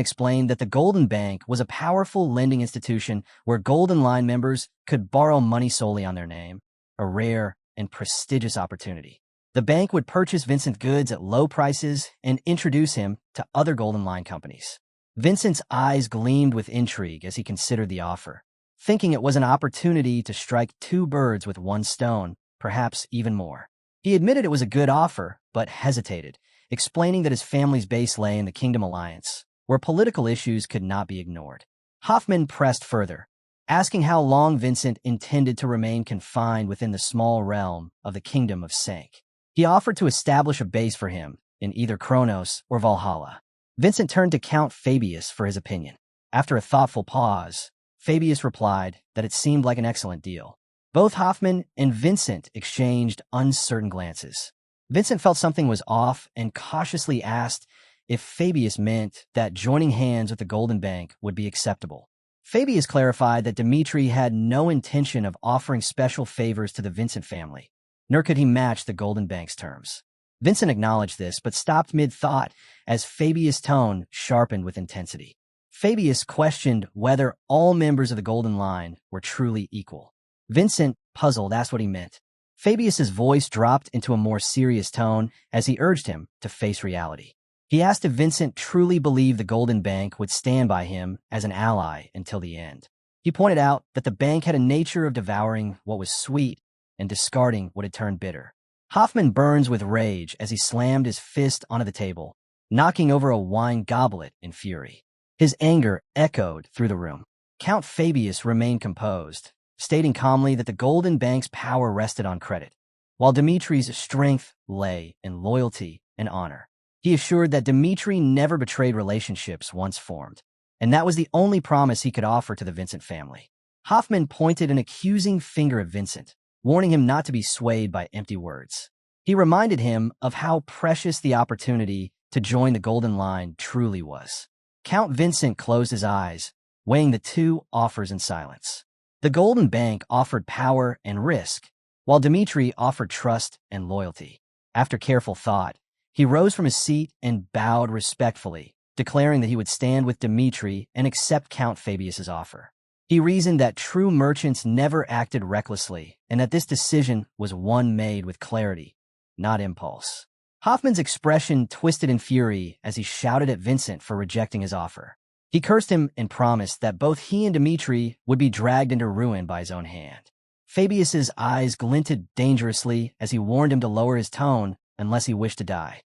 explained that the Golden Bank was a powerful lending institution where Golden Line members could borrow money solely on their name, a rare and prestigious opportunity. The bank would purchase Vincent goods at low prices and introduce him to other Golden Line companies. Vincent's eyes gleamed with intrigue as he considered the offer, thinking it was an opportunity to strike two birds with one stone, perhaps even more. He admitted it was a good offer, but hesitated, explaining that his family's base lay in the Kingdom Alliance, where political issues could not be ignored. Hoffman pressed further, asking how long Vincent intended to remain confined within the small realm of the Kingdom of Sank. He offered to establish a base for him in either Kronos or Valhalla. Vincent turned to Count Fabius for his opinion. After a thoughtful pause, Fabius replied that it seemed like an excellent deal. Both Hoffman and Vincent exchanged uncertain glances. Vincent felt something was off and cautiously asked if Fabius meant that joining hands with the Golden Bank would be acceptable. Fabius clarified that Dimitri had no intention of offering special favors to the Vincent family, nor could he match the Golden Bank's terms. Vincent acknowledged this, but stopped mid-thought as Fabius' tone sharpened with intensity. Fabius questioned whether all members of the Golden Line were truly equal. Vincent, puzzled, asked what he meant. Fabius's voice dropped into a more serious tone as he urged him to face reality. He asked if Vincent truly believed the Golden Bank would stand by him as an ally until the end. He pointed out that the bank had a nature of devouring what was sweet and discarding what had turned bitter. Hoffman burned with rage as he slammed his fist onto the table, knocking over a wine goblet in fury. His anger echoed through the room. Count Fabius remained composed, stating calmly that the Golden Bank's power rested on credit, while Dimitri's strength lay in loyalty and honor. He assured that Dimitri never betrayed relationships once formed, and that was the only promise he could offer to the Vincent family. Hoffman pointed an accusing finger at Vincent, warning him not to be swayed by empty words. He reminded him of how precious the opportunity to join the Golden Line truly was. Count Vincent closed his eyes, weighing the two offers in silence. The Golden Bank offered power and risk, while Dimitri offered trust and loyalty. After careful thought, he rose from his seat and bowed respectfully, declaring that he would stand with Dimitri and accept Count Fabius's offer. He reasoned that true merchants never acted recklessly and that this decision was one made with clarity, not impulse. Hoffman's expression twisted in fury as he shouted at Vincent for rejecting his offer. He cursed him and promised that both he and Dimitri would be dragged into ruin by his own hand. Fabius's eyes glinted dangerously as he warned him to lower his tone unless he wished to die.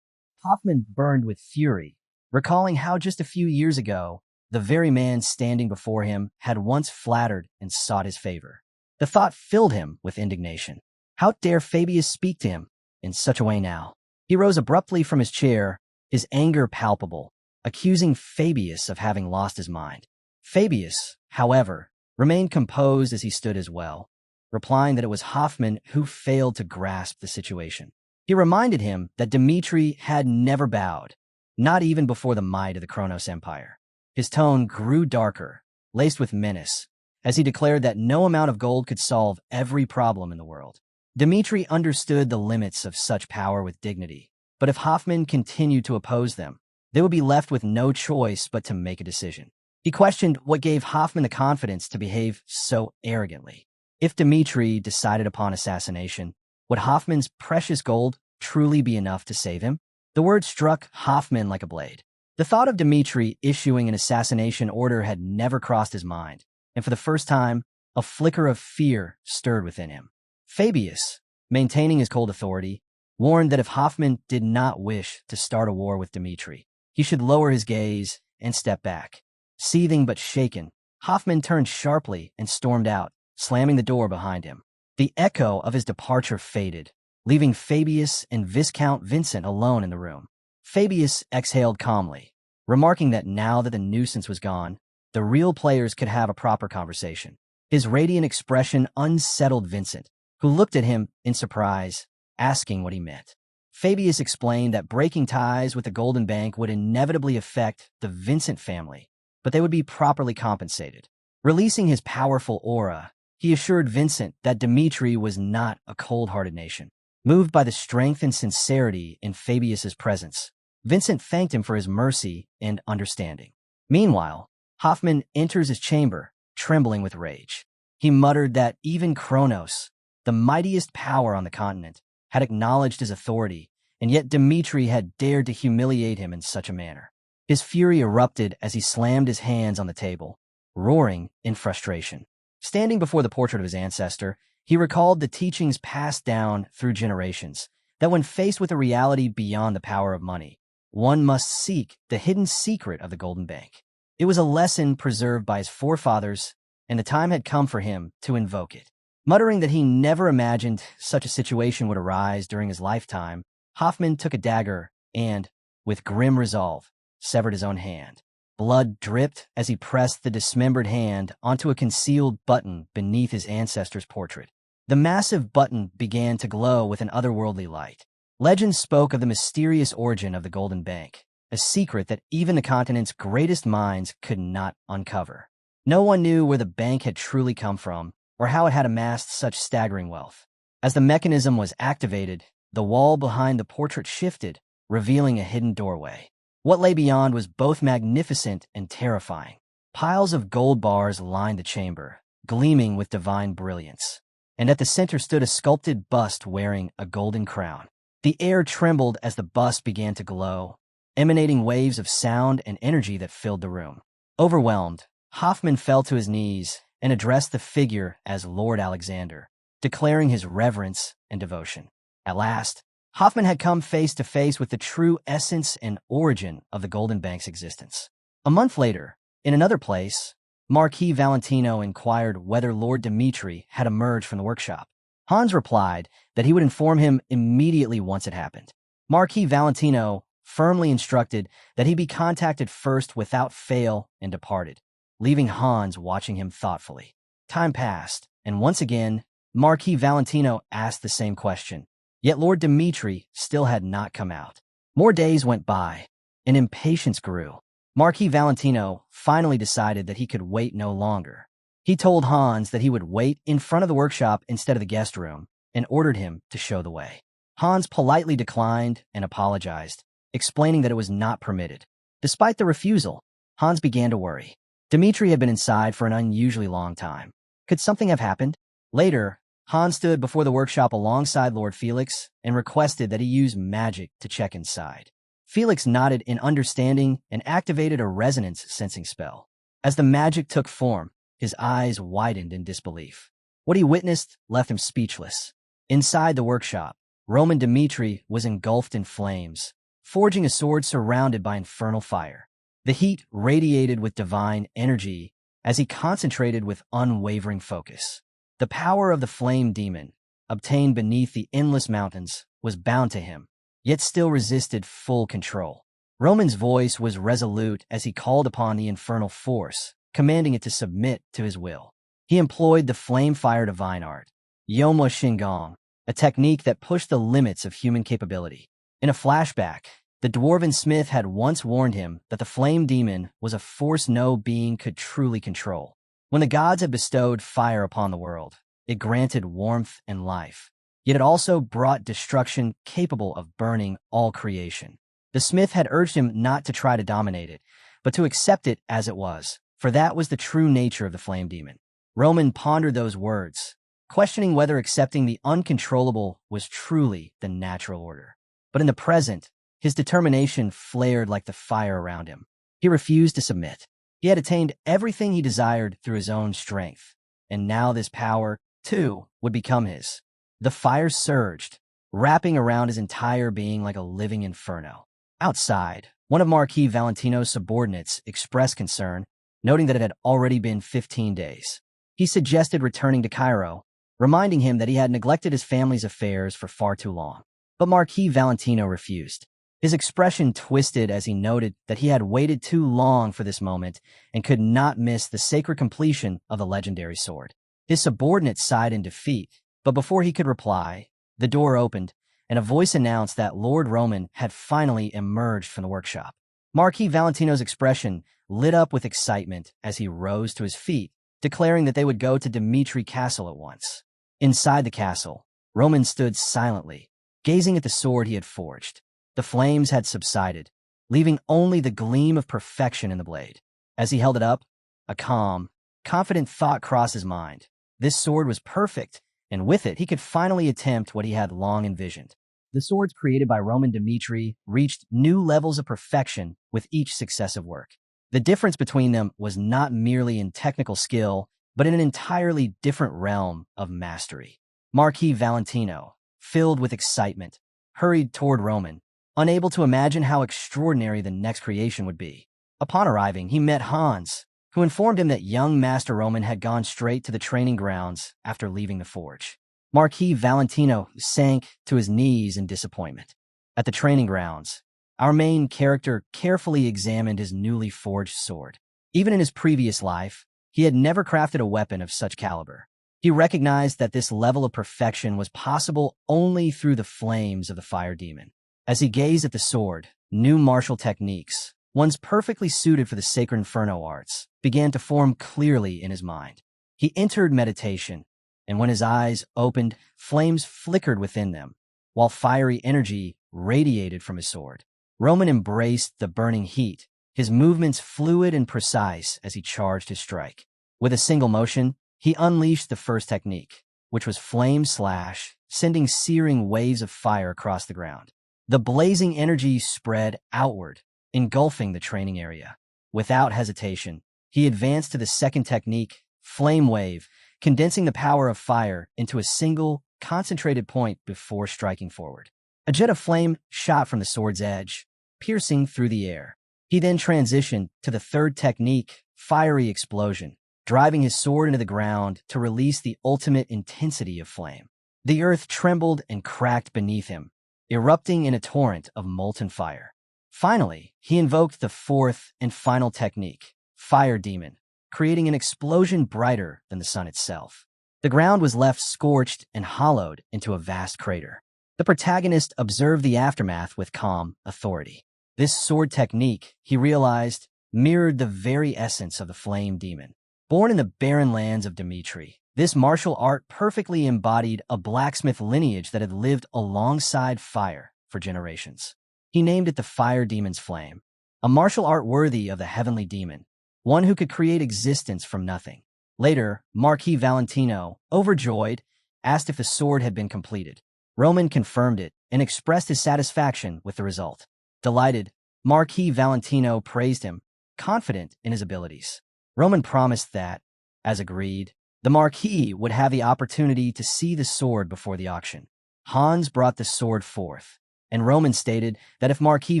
Hoffman burned with fury, recalling how just a few years ago, the very man standing before him had once flattered and sought his favor. The thought filled him with indignation. How dare Fabius speak to him in such a way now? He rose abruptly from his chair, his anger palpable, accusing Fabius of having lost his mind. Fabius, however, remained composed as he stood as well, replying that it was Hoffman who failed to grasp the situation. He reminded him that Dimitri had never bowed, not even before the might of the Kronos Empire. His tone grew darker, laced with menace, as he declared that no amount of gold could solve every problem in the world. Dimitri understood the limits of such power with dignity, but if Hoffman continued to oppose them, they would be left with no choice but to make a decision. He questioned what gave Hoffman the confidence to behave so arrogantly. If Dimitri decided upon assassination, would Hoffman's precious gold truly be enough to save him? The word struck Hoffman like a blade. The thought of Dmitri issuing an assassination order had never crossed his mind, and for the first time, a flicker of fear stirred within him. Fabius, maintaining his cold authority, warned that if Hoffman did not wish to start a war with Dmitri, he should lower his gaze and step back. Seething but shaken, Hoffman turned sharply and stormed out, slamming the door behind him. The echo of his departure faded, leaving Fabius and Viscount Vincent alone in the room. Fabius exhaled calmly, remarking that now that the nuisance was gone, the real players could have a proper conversation. His radiant expression unsettled Vincent, who looked at him in surprise, asking what he meant. Fabius explained that breaking ties with the Golden Bank would inevitably affect the Vincent family, but they would be properly compensated. Releasing his powerful aura, he assured Vincent that Dmitri was not a cold-hearted nation. Moved by the strength and sincerity in Fabius's presence, Vincent thanked him for his mercy and understanding. Meanwhile, Hoffman enters his chamber, trembling with rage. He muttered that even Kronos, the mightiest power on the continent, had acknowledged his authority, and yet Dmitri had dared to humiliate him in such a manner. His fury erupted as he slammed his hands on the table, roaring in frustration. Standing before the portrait of his ancestor, he recalled the teachings passed down through generations, that when faced with a reality beyond the power of money, one must seek the hidden secret of the Golden Bank. It was a lesson preserved by his forefathers, and the time had come for him to invoke it. Muttering that he never imagined such a situation would arise during his lifetime, Hoffman took a dagger and, with grim resolve, severed his own hand. Blood dripped as he pressed the dismembered hand onto a concealed button beneath his ancestor's portrait. The massive button began to glow with an otherworldly light. Legend spoke of the mysterious origin of the Golden Bank, a secret that even the continent's greatest minds could not uncover. No one knew where the bank had truly come from, or how it had amassed such staggering wealth. As the mechanism was activated, the wall behind the portrait shifted, revealing a hidden doorway. What lay beyond was both magnificent and terrifying. Piles of gold bars lined the chamber, gleaming with divine brilliance, and at the center stood a sculpted bust wearing a golden crown. The air trembled as the bust began to glow, emanating waves of sound and energy that filled the room. Overwhelmed, Hoffman fell to his knees and addressed the figure as Lord Alexander, declaring his reverence and devotion. At last, Hoffman had come face to face with the true essence and origin of the Golden Bank's existence. A month later, in another place, Marquis Valentino inquired whether Lord Dmitri had emerged from the workshop. Hans replied that he would inform him immediately once it happened. Marquis Valentino firmly instructed that he be contacted first without fail and departed, leaving Hans watching him thoughtfully. Time passed, and once again, Marquis Valentino asked the same question, yet Lord Dmitri still had not come out. More days went by, and impatience grew. Marquis Valentino finally decided that he could wait no longer. He told Hans that he would wait in front of the workshop instead of the guest room, and ordered him to show the way. Hans politely declined and apologized, explaining that it was not permitted. Despite the refusal, Hans began to worry. Dmitri had been inside for an unusually long time. Could something have happened? Later, Hans stood before the workshop alongside Lord Felix and requested that he use magic to check inside. Felix nodded in understanding and activated a resonance sensing spell. As the magic took form, his eyes widened in disbelief. What he witnessed left him speechless. Inside the workshop, Roman Dmitri was engulfed in flames, forging a sword surrounded by infernal fire. The heat radiated with divine energy as he concentrated with unwavering focus. The power of the flame demon, obtained beneath the endless mountains, was bound to him, yet still resisted full control. Roman's voice was resolute as he called upon the infernal force, commanding it to submit to his will. He employed the flame fire divine art, Yoma Shingong, a technique that pushed the limits of human capability. In a flashback, the dwarven smith had once warned him that the flame demon was a force no being could truly control. When the gods had bestowed fire upon the world, it granted warmth and life, yet it also brought destruction capable of burning all creation. The smith had urged him not to try to dominate it, but to accept it as it was, for that was the true nature of the flame demon. Roman pondered those words, questioning whether accepting the uncontrollable was truly the natural order. But in the present, His determination flared like the fire around him. He refused to submit. He had attained everything he desired through his own strength, and now this power, too, would become his. The fire surged, wrapping around his entire being like a living inferno. Outside, one of Marquis Valentino's subordinates expressed concern, noting that it had already been 15 days. He suggested returning to Cairo, reminding him that he had neglected his family's affairs for far too long. But Marquis Valentino refused. His expression twisted as he noted that he had waited too long for this moment and could not miss the sacred completion of the legendary sword. His subordinate sighed in defeat, but before he could reply, the door opened, and a voice announced that Lord Roman had finally emerged from the workshop. Marquis Valentino's expression lit up with excitement as he rose to his feet, declaring that they would go to Dimitri Castle at once. Inside the castle, Roman stood silently, gazing at the sword he had forged. The flames had subsided, leaving only the gleam of perfection in the blade. As he held it up, a calm, confident thought crossed his mind. This sword was perfect, and with it he could finally attempt what he had long envisioned. The swords created by Roman Dimitri reached new levels of perfection with each successive work. The difference between them was not merely in technical skill, but in an entirely different realm of mastery. Marquis Valentino, filled with excitement, hurried toward Roman, unable to imagine how extraordinary the next creation would be. Upon arriving, he met Hans, who informed him that young Master Roman had gone straight to the training grounds after leaving the forge. Marquis Valentino sank to his knees in disappointment. At the training grounds, our main character carefully examined his newly forged sword. Even in his previous life, he had never crafted a weapon of such caliber. He recognized that this level of perfection was possible only through the flames of the fire demon. As he gazed at the sword, new martial techniques, ones perfectly suited for the sacred inferno arts, began to form clearly in his mind. He entered meditation, and when his eyes opened, flames flickered within them, while fiery energy radiated from his sword. Roman embraced the burning heat, his movements fluid and precise as he charged his strike. With a single motion, he unleashed the first technique, which was Flame Slash, sending searing waves of fire across the ground. The blazing energy spread outward, engulfing the training area. Without hesitation, he advanced to the second technique, Flame Wave, condensing the power of fire into a single, concentrated point before striking forward. A jet of flame shot from the sword's edge, piercing through the air. He then transitioned to the third technique, Fiery Explosion, driving his sword into the ground to release the ultimate intensity of flame. The earth trembled and cracked beneath him, erupting in a torrent of molten fire. Finally, he invoked the fourth and final technique, Fire Demon, creating an explosion brighter than the sun itself. The ground was left scorched and hollowed into a vast crater. The protagonist observed the aftermath with calm authority. This sword technique, he realized, mirrored the very essence of the flame demon. Born in the barren lands of Dimitri, this martial art perfectly embodied a blacksmith lineage that had lived alongside fire for generations. He named it the Fire Demon's Flame, a martial art worthy of the heavenly demon, one who could create existence from nothing. Later, Marquis Valentino, overjoyed, asked if the sword had been completed. Roman confirmed it and expressed his satisfaction with the result. Delighted, Marquis Valentino praised him, confident in his abilities. Roman promised that, as agreed, the Marquis would have the opportunity to see the sword before the auction. Hans brought the sword forth, and Roman stated that if Marquis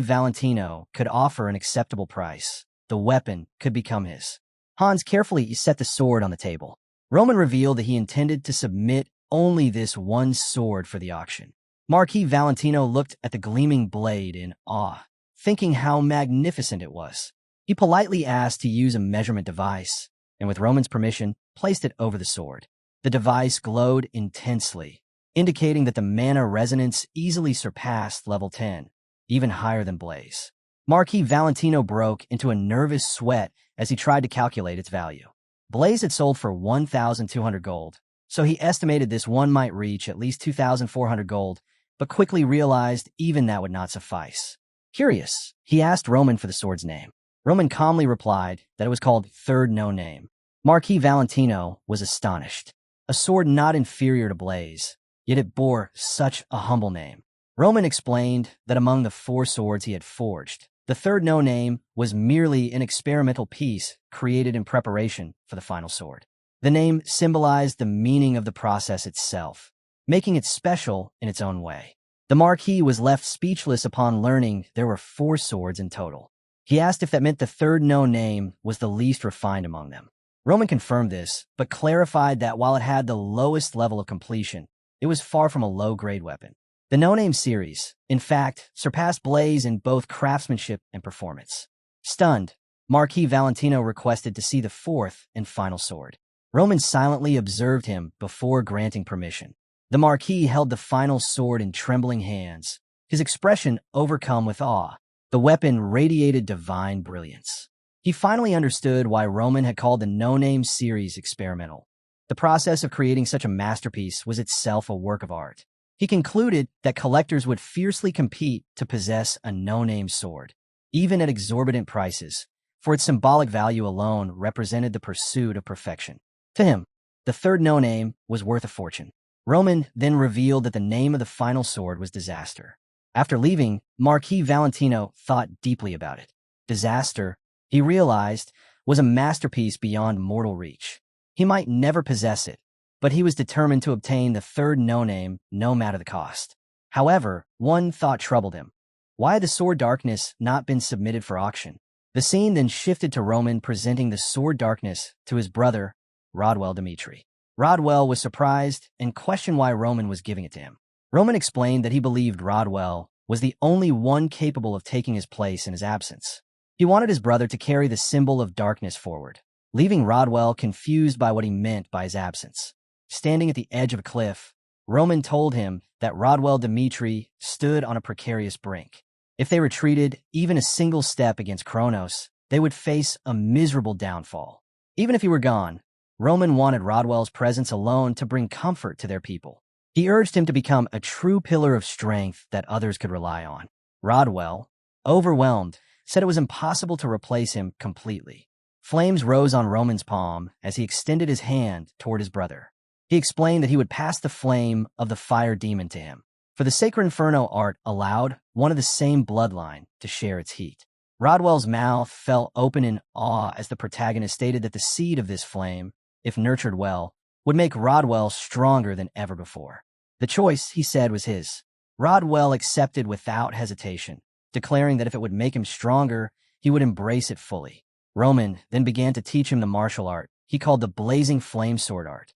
Valentino could offer an acceptable price, the weapon could become his. Hans carefully set the sword on the table. Roman revealed that he intended to submit only this one sword for the auction. Marquis Valentino looked at the gleaming blade in awe, thinking how magnificent it was. He politely asked to use a measurement device, and with Roman's permission, placed it over the sword. The device glowed intensely, indicating that the mana resonance easily surpassed level 10, even higher than Blaze. Marquis Valentino broke into a nervous sweat as he tried to calculate its value. Blaze had sold for 1,200 gold, so he estimated this one might reach at least 2,400 gold, but quickly realized even that would not suffice. Curious, he asked Roman for the sword's name. Roman calmly replied that it was called Third No Name. Marquis Valentino was astonished. A sword not inferior to Blaze, yet it bore such a humble name. Roman explained that among the 4 swords he had forged, the third no-name was merely an experimental piece created in preparation for the final sword. The name symbolized the meaning of the process itself, making it special in its own way. The Marquis was left speechless upon learning there were 4 swords in total. He asked if that meant the third no-name was the least refined among them. Roman confirmed this, but clarified that while it had the lowest level of completion, it was far from a low-grade weapon. The no-name series, in fact, surpassed Blaze in both craftsmanship and performance. Stunned, Marquis Valentino requested to see the 4th and final sword. Roman silently observed him before granting permission. The Marquis held the final sword in trembling hands, his expression overcome with awe. The weapon radiated divine brilliance. He finally understood why Roman had called the no-name series experimental. The process of creating such a masterpiece was itself a work of art. He concluded that collectors would fiercely compete to possess a no-name sword, even at exorbitant prices, for its symbolic value alone represented the pursuit of perfection. To him, the third no-name was worth a fortune. Roman then revealed that the name of the final sword was Disaster. After leaving, Marquis Valentino thought deeply about it. Disaster, he realized, was a masterpiece beyond mortal reach. He might never possess it, but he was determined to obtain the third no-name no matter the cost. However, one thought troubled him. Why had the Sword Darkness not been submitted for auction? The scene then shifted to Roman presenting the Sword Darkness to his brother, Rodwell Dimitri. Rodwell was surprised and questioned why Roman was giving it to him. Roman explained that he believed Rodwell was the only one capable of taking his place in his absence. He wanted his brother to carry the symbol of darkness forward, leaving Rodwell confused by what he meant by his absence. Standing at the edge of a cliff, Roman told him that Rodwell Dimitri stood on a precarious brink. If they retreated even a single step against Kronos, they would face a miserable downfall. Even if he were gone, Roman wanted Rodwell's presence alone to bring comfort to their people. He urged him to become a true pillar of strength that others could rely on. Rodwell, overwhelmed, said it was impossible to replace him completely. Flames rose on Roman's palm as he extended his hand toward his brother. He explained that he would pass the flame of the fire demon to him, for the Sacred Inferno art allowed one of the same bloodline to share its heat. Rodwell's mouth fell open in awe as the protagonist stated that the seed of this flame, if nurtured well, would make Rodwell stronger than ever before. The choice, he said, was his. Rodwell accepted without hesitation, declaring that if it would make him stronger, he would embrace it fully. Roman then began to teach him the martial art he called the Blazing Flame Sword art.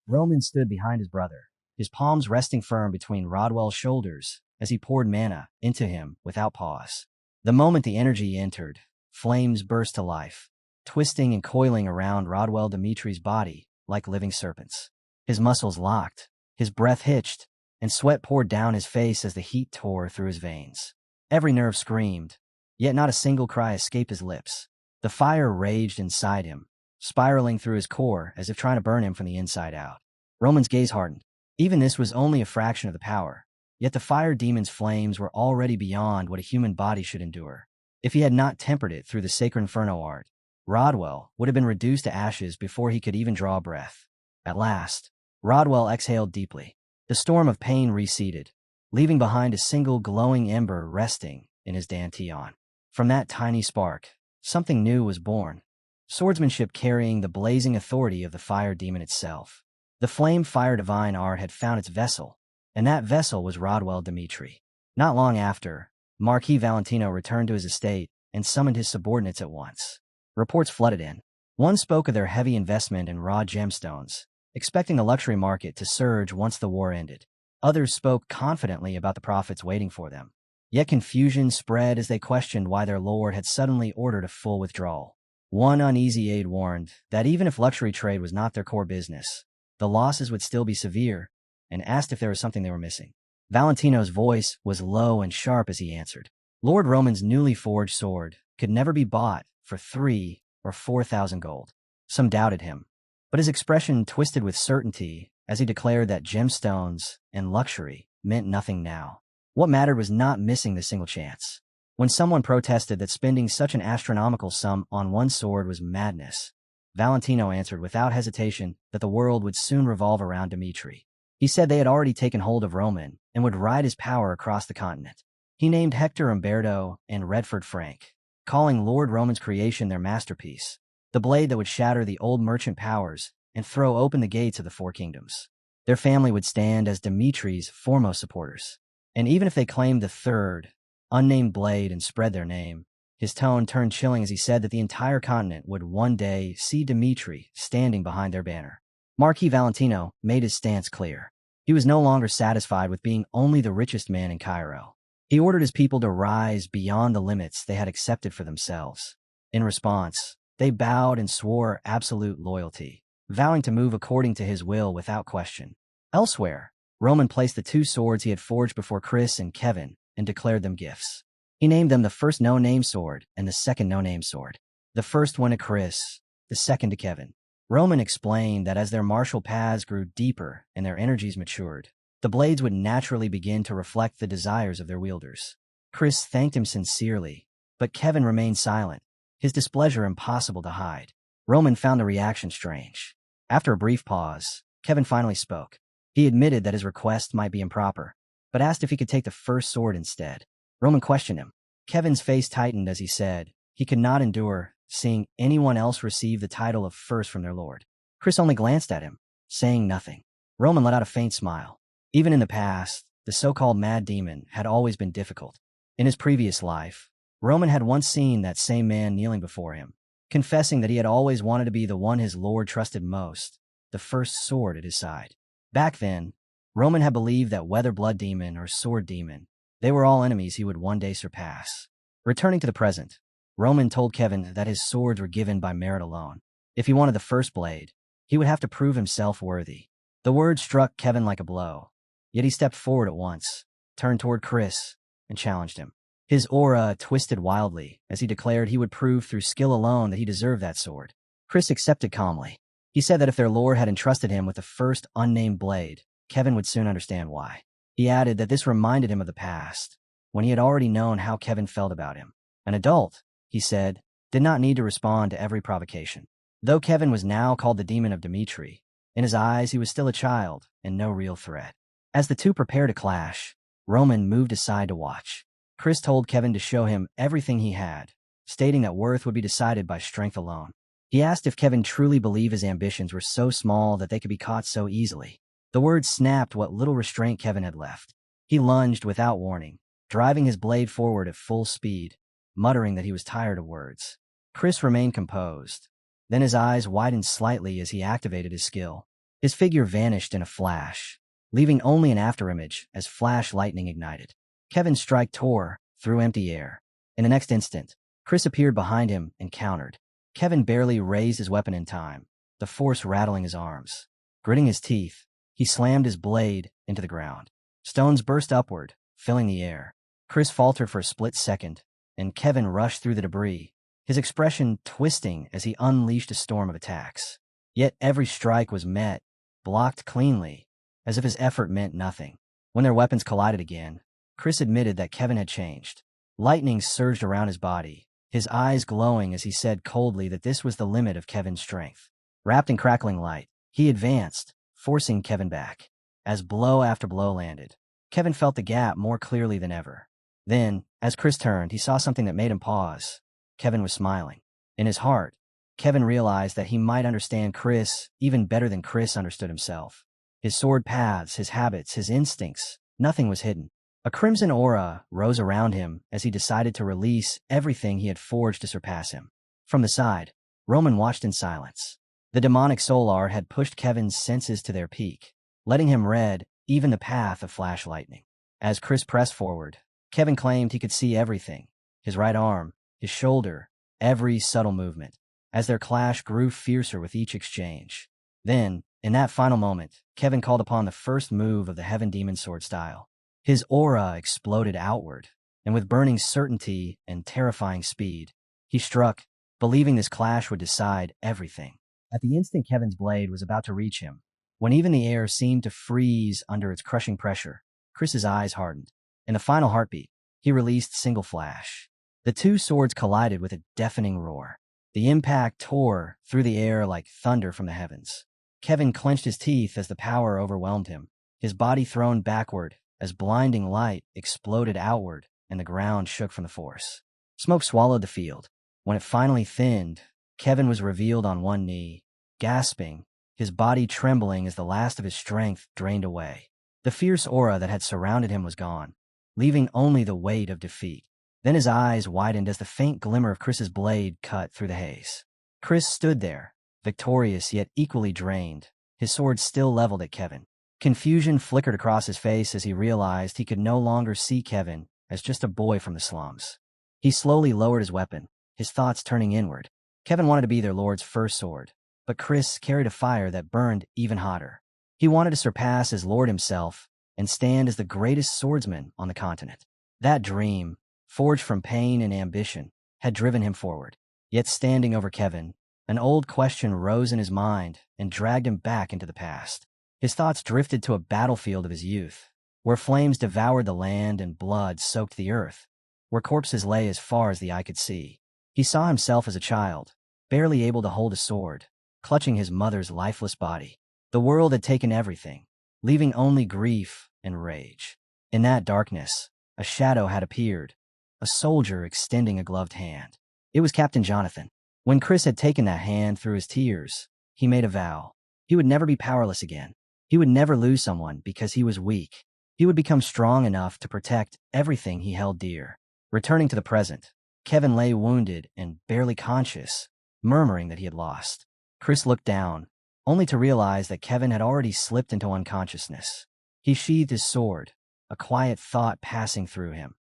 Roman stood behind his brother, his palms resting firm between Rodwell's shoulders as he poured mana into him without pause. The moment the energy entered, flames burst to life, twisting and coiling around Rodwell Dimitri's body like living serpents. His muscles locked, his breath hitched, and sweat poured down his face as the heat tore through his veins. Every nerve screamed, yet not a single cry escaped his lips. The fire raged inside him, spiraling through his core as if trying to burn him from the inside out. Roman's gaze hardened. Even this was only a fraction of the power, yet the fire demon's flames were already beyond what a human body should endure. If he had not tempered it through the Sacred Inferno art, Rodwell would have been reduced to ashes before he could even draw a breath. At last, Rodwell exhaled deeply. The storm of pain receded, leaving behind a single glowing ember resting in his dantian. From that tiny spark, something new was born. Swordsmanship carrying the blazing authority of the fire demon itself. The flame fire divine art had found its vessel, and that vessel was Rodwell Dimitri. Not long after, Marquis Valentino returned to his estate and summoned his subordinates at once. Reports flooded in. One spoke of their heavy investment in raw gemstones, expecting the luxury market to surge once the war ended. Others spoke confidently about the profits waiting for them. Yet confusion spread as they questioned why their lord had suddenly ordered a full withdrawal. One uneasy aide warned that even if luxury trade was not their core business, the losses would still be severe, and asked if there was something they were missing. Valentino's voice was low and sharp as he answered. Lord Roman's newly forged sword could never be bought for 3,000 or 4,000 gold. Some doubted him, but his expression twisted with certainty as he declared that gemstones and luxury meant nothing now. What mattered was not missing the single chance. When someone protested that spending such an astronomical sum on one sword was madness, Valentino answered without hesitation that the world would soon revolve around Dimitri. He said they had already taken hold of Roman and would ride his power across the continent. He named Hector Umberto and Redford Frank, calling Lord Roman's creation their masterpiece, the blade that would shatter the old merchant powers and throw open the gates of the Four Kingdoms. Their family would stand as Dimitri's foremost supporters. And even if they claimed the third, unnamed blade and spread their name, his tone turned chilling as he said that the entire continent would one day see Dimitri standing behind their banner. Marquis Valentino made his stance clear. He was no longer satisfied with being only the richest man in Cairo. He ordered his people to rise beyond the limits they had accepted for themselves. In response, they bowed and swore absolute loyalty, vowing to move according to his will without question. Elsewhere, Roman placed the two swords he had forged before Chris and Kevin and declared them gifts. He named them the first no-name sword and the second no-name sword. The first one to Chris, the second to Kevin. Roman explained that as their martial paths grew deeper and their energies matured, the blades would naturally begin to reflect the desires of their wielders. Chris thanked him sincerely, but Kevin remained silent, his displeasure impossible to hide. Roman found the reaction strange. After a brief pause, Kevin finally spoke. He admitted that his request might be improper, but asked if he could take the first sword instead. Roman questioned him. Kevin's face tightened as he said he could not endure seeing anyone else receive the title of first from their lord. Chris only glanced at him, saying nothing. Roman let out a faint smile. Even in the past, the so-called mad demon had always been difficult. In his previous life, Roman had once seen that same man kneeling before him, confessing that he had always wanted to be the one his lord trusted most, the first sword at his side. Back then, Roman had believed that whether blood demon or sword demon, they were all enemies he would one day surpass. Returning to the present, Roman told Kevin that his swords were given by merit alone. If he wanted the first blade, he would have to prove himself worthy. The word struck Kevin like a blow, yet he stepped forward at once, turned toward Chris, and challenged him. His aura twisted wildly as he declared he would prove through skill alone that he deserved that sword. Chris accepted calmly. He said that if their lord had entrusted him with the first unnamed blade, Kevin would soon understand why. He added that this reminded him of the past, when he had already known how Kevin felt about him. An adult, he said, did not need to respond to every provocation. Though Kevin was now called the demon of Dimitri, in his eyes he was still a child and no real threat. As the two prepared to clash, Roman moved aside to watch. Chris told Kevin to show him everything he had, stating that worth would be decided by strength alone. He asked if Kevin truly believed his ambitions were so small that they could be caught so easily. The words snapped what little restraint Kevin had left. He lunged without warning, driving his blade forward at full speed, muttering that he was tired of words. Chris remained composed. Then his eyes widened slightly as he activated his skill. His figure vanished in a flash, leaving only an afterimage as flash lightning ignited. Kevin's strike tore through empty air. In the next instant, Chris appeared behind him and countered. Kevin barely raised his weapon in time, the force rattling his arms. Gritting his teeth, he slammed his blade into the ground. Stones burst upward, filling the air. Chris faltered for a split second, and Kevin rushed through the debris, his expression twisting as he unleashed a storm of attacks. Yet every strike was met, blocked cleanly, as if his effort meant nothing. When their weapons collided again, Chris admitted that Kevin had changed. Lightning surged around his body, his eyes glowing as he said coldly that this was the limit of Kevin's strength. Wrapped in crackling light, he advanced, forcing Kevin back. As blow after blow landed, Kevin felt the gap more clearly than ever. Then, as Chris turned, he saw something that made him pause. Kevin was smiling. In his heart, Kevin realized that he might understand Chris even better than Chris understood himself. His sword paths, his habits, his instincts, nothing was hidden. A crimson aura rose around him as he decided to release everything he had forged to surpass him. From the side, Roman watched in silence. The demonic solar had pushed Kevin's senses to their peak, letting him read even the path of flash lightning. As Chris pressed forward, Kevin claimed he could see everything, his right arm, his shoulder, every subtle movement, as their clash grew fiercer with each exchange. Then, in that final moment, Kevin called upon the first move of the Heaven Demon Sword style. His aura exploded outward, and with burning certainty and terrifying speed, he struck, believing this clash would decide everything. At the instant Kevin's blade was about to reach him, when even the air seemed to freeze under its crushing pressure, Chris's eyes hardened. In the final heartbeat, he released single flash. The two swords collided with a deafening roar. The impact tore through the air like thunder from the heavens. Kevin clenched his teeth as the power overwhelmed him. his body thrown backward as blinding light exploded outward and the ground shook from the force. Smoke swallowed the field. When it finally thinned, Kevin was revealed on one knee, gasping, his body trembling as the last of his strength drained away. The fierce aura that had surrounded him was gone, leaving only the weight of defeat. Then his eyes widened as the faint glimmer of Chris's blade cut through the haze. Chris stood there, victorious yet equally drained, his sword still leveled at Kevin. Confusion flickered across his face as he realized he could no longer see Kevin as just a boy from the slums. He slowly lowered his weapon, his thoughts turning inward. Kevin wanted to be their lord's first sword, but Chris carried a fire that burned even hotter. He wanted to surpass his lord himself and stand as the greatest swordsman on the continent. That dream, forged from pain and ambition, had driven him forward. Yet standing over Kevin, an old question rose in his mind and dragged him back into the past. His thoughts drifted to a battlefield of his youth, where flames devoured the land and blood soaked the earth, where corpses lay as far as the eye could see. He saw himself as a child, barely able to hold a sword, clutching his mother's lifeless body. The world had taken everything, leaving only grief and rage. In that darkness, a shadow had appeared, a soldier extending a gloved hand. It was Captain Jonathan. When Chris had taken that hand through his tears, he made a vow. He would never be powerless again. He would never lose someone because he was weak. He would become strong enough to protect everything he held dear. Returning to the present, Kevin lay wounded and barely conscious, murmuring that he had lost. Chris looked down, only to realize that Kevin had already slipped into unconsciousness. He sheathed his sword, a quiet thought passing through him,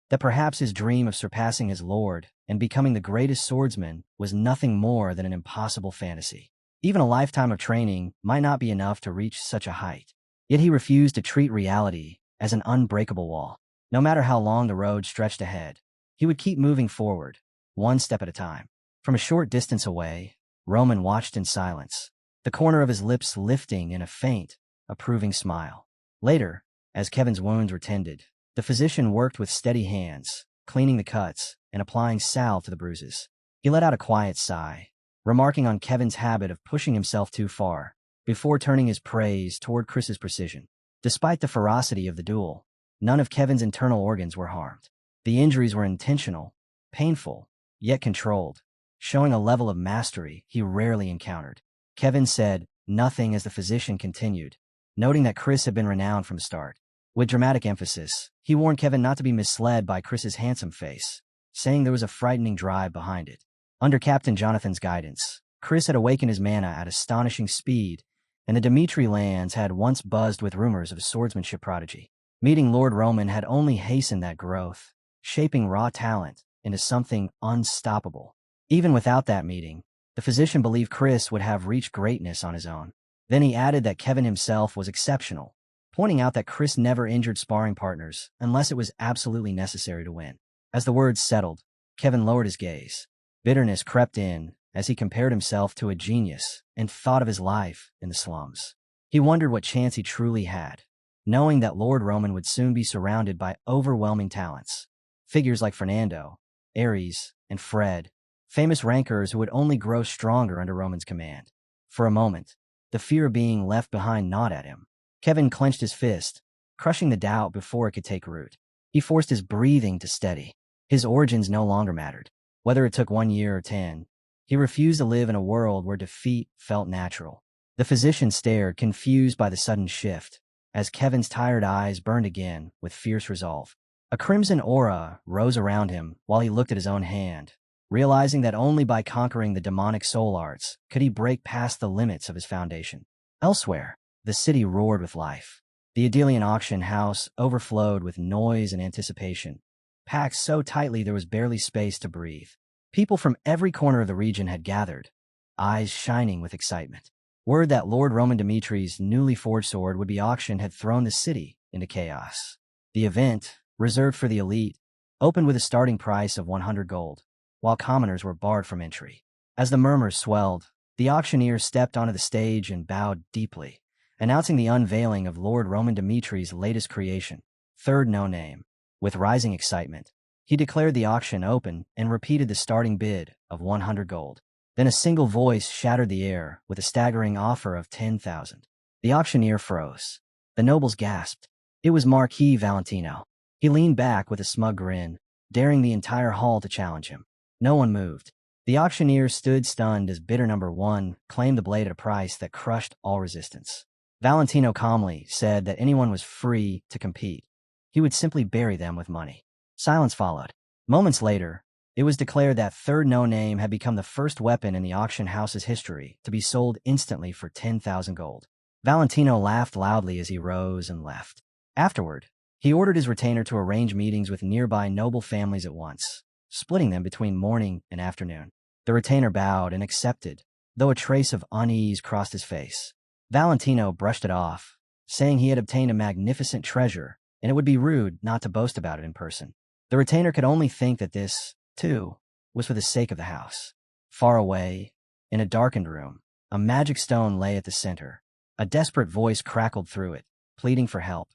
that perhaps his dream of surpassing his lord and becoming the greatest swordsman was nothing more than an impossible fantasy. Even a lifetime of training might not be enough to reach such a height. Yet he refused to treat reality as an unbreakable wall. No matter how long the road stretched ahead, he would keep moving forward, one step at a time. From a short distance away, Roman watched in silence, the corner of his lips lifting in a faint, approving smile. Later, as Kevin's wounds were tended, the physician worked with steady hands, cleaning the cuts and applying salve to the bruises. He let out a quiet sigh, remarking on Kevin's habit of pushing himself too far, before turning his praise toward Chris's precision. Despite the ferocity of the duel, none of Kevin's internal organs were harmed. The injuries were intentional, painful, yet controlled, showing a level of mastery he rarely encountered. Kevin said nothing as the physician continued, noting that Chris had been renowned from the start. With dramatic emphasis, he warned Kevin not to be misled by Chris's handsome face, saying there was a frightening drive behind it. Under Captain Jonathan's guidance, Chris had awakened his mana at astonishing speed, and the Dimitri lands had once buzzed with rumors of a swordsmanship prodigy. Meeting Lord Roman had only hastened that growth, shaping raw talent into something unstoppable. Even without that meeting, the physician believed Chris would have reached greatness on his own. Then he added that Kevin himself was exceptional, pointing out that Chris never injured sparring partners unless it was absolutely necessary to win. As the words settled, Kevin lowered his gaze. Bitterness crept in as he compared himself to a genius and thought of his life in the slums. He wondered what chance he truly had, knowing that Lord Roman would soon be surrounded by overwhelming talents. Figures like Fernando, Ares, and Fred, famous rankers who would only grow stronger under Roman's command. For a moment, the fear of being left behind gnawed at him. Kevin clenched his fist, crushing the doubt before it could take root. He forced his breathing to steady. His origins no longer mattered. Whether it took 1 year or 10, he refused to live in a world where defeat felt natural. The physician stared, confused by the sudden shift, as Kevin's tired eyes burned again with fierce resolve. A crimson aura rose around him while he looked at his own hand, realizing that only by conquering the demonic soul arts could he break past the limits of his foundation. Elsewhere, the city roared with life. The Adelian auction house overflowed with noise and anticipation, packed so tightly there was barely space to breathe. People from every corner of the region had gathered, eyes shining with excitement. Word that Lord Roman Dimitri's newly forged sword would be auctioned had thrown the city into chaos. The event, reserved for the elite, opened with a starting price of 100 gold, while commoners were barred from entry. As the murmurs swelled, the auctioneer stepped onto the stage and bowed deeply, announcing the unveiling of Lord Roman Dimitri's latest creation, Third No Name. With rising excitement, he declared the auction open and repeated the starting bid of 100 gold. Then a single voice shattered the air with a staggering offer of 10,000. The auctioneer froze. The nobles gasped. It was Marquis Valentino. He leaned back with a smug grin, daring the entire hall to challenge him. No one moved. The auctioneer stood stunned as bidder number 1 claimed the blade at a price that crushed all resistance. Valentino calmly said that anyone was free to compete. He would simply bury them with money. Silence followed. Moments later, it was declared that third no-name had become the first weapon in the auction house's history to be sold instantly for 10,000 gold. Valentino laughed loudly as he rose and left. Afterward, he ordered his retainer to arrange meetings with nearby noble families at once, splitting them between morning and afternoon. The retainer bowed and accepted, though a trace of unease crossed his face. Valentino brushed it off, saying he had obtained a magnificent treasure, and it would be rude not to boast about it in person. The retainer could only think that this, too, was for the sake of the house. Far away, in a darkened room, a magic stone lay at the center. A desperate voice crackled through it, pleading for help,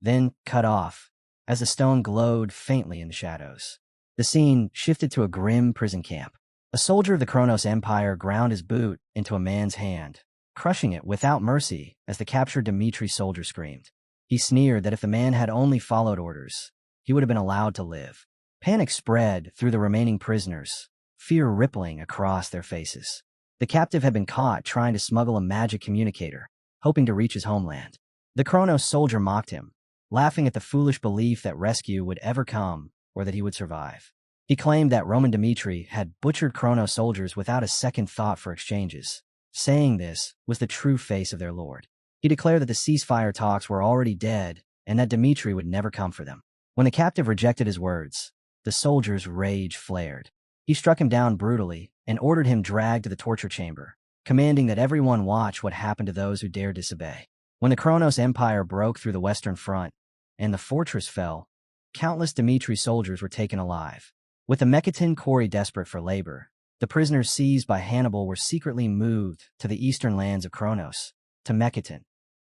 then cut off, as the stone glowed faintly in the shadows. The scene shifted to a grim prison camp. A soldier of the Kronos Empire ground his boot into a man's hand, crushing it without mercy as the captured Dmitri soldier screamed. He sneered that if the man had only followed orders, he would have been allowed to live. Panic spread through the remaining prisoners, fear rippling across their faces. The captive had been caught trying to smuggle a magic communicator, hoping to reach his homeland. The Kronos soldier mocked him, laughing at the foolish belief that rescue would ever come or that he would survive. He claimed that Roman Dmitri had butchered Kronos soldiers without a second thought for exchanges. Saying this was the true face of their lord. He declared that the ceasefire talks were already dead and that Dmitri would never come for them. When the captive rejected his words, the soldier's rage flared. He struck him down brutally and ordered him dragged to the torture chamber, commanding that everyone watch what happened to those who dared disobey. When the Kronos Empire broke through the Western Front and the fortress fell, countless Dmitri soldiers were taken alive. With the Mekitin Kori desperate for labor, the prisoners seized by Hannibal were secretly moved to the eastern lands of Kronos, to Mekitin,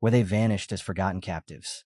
where they vanished as forgotten captives.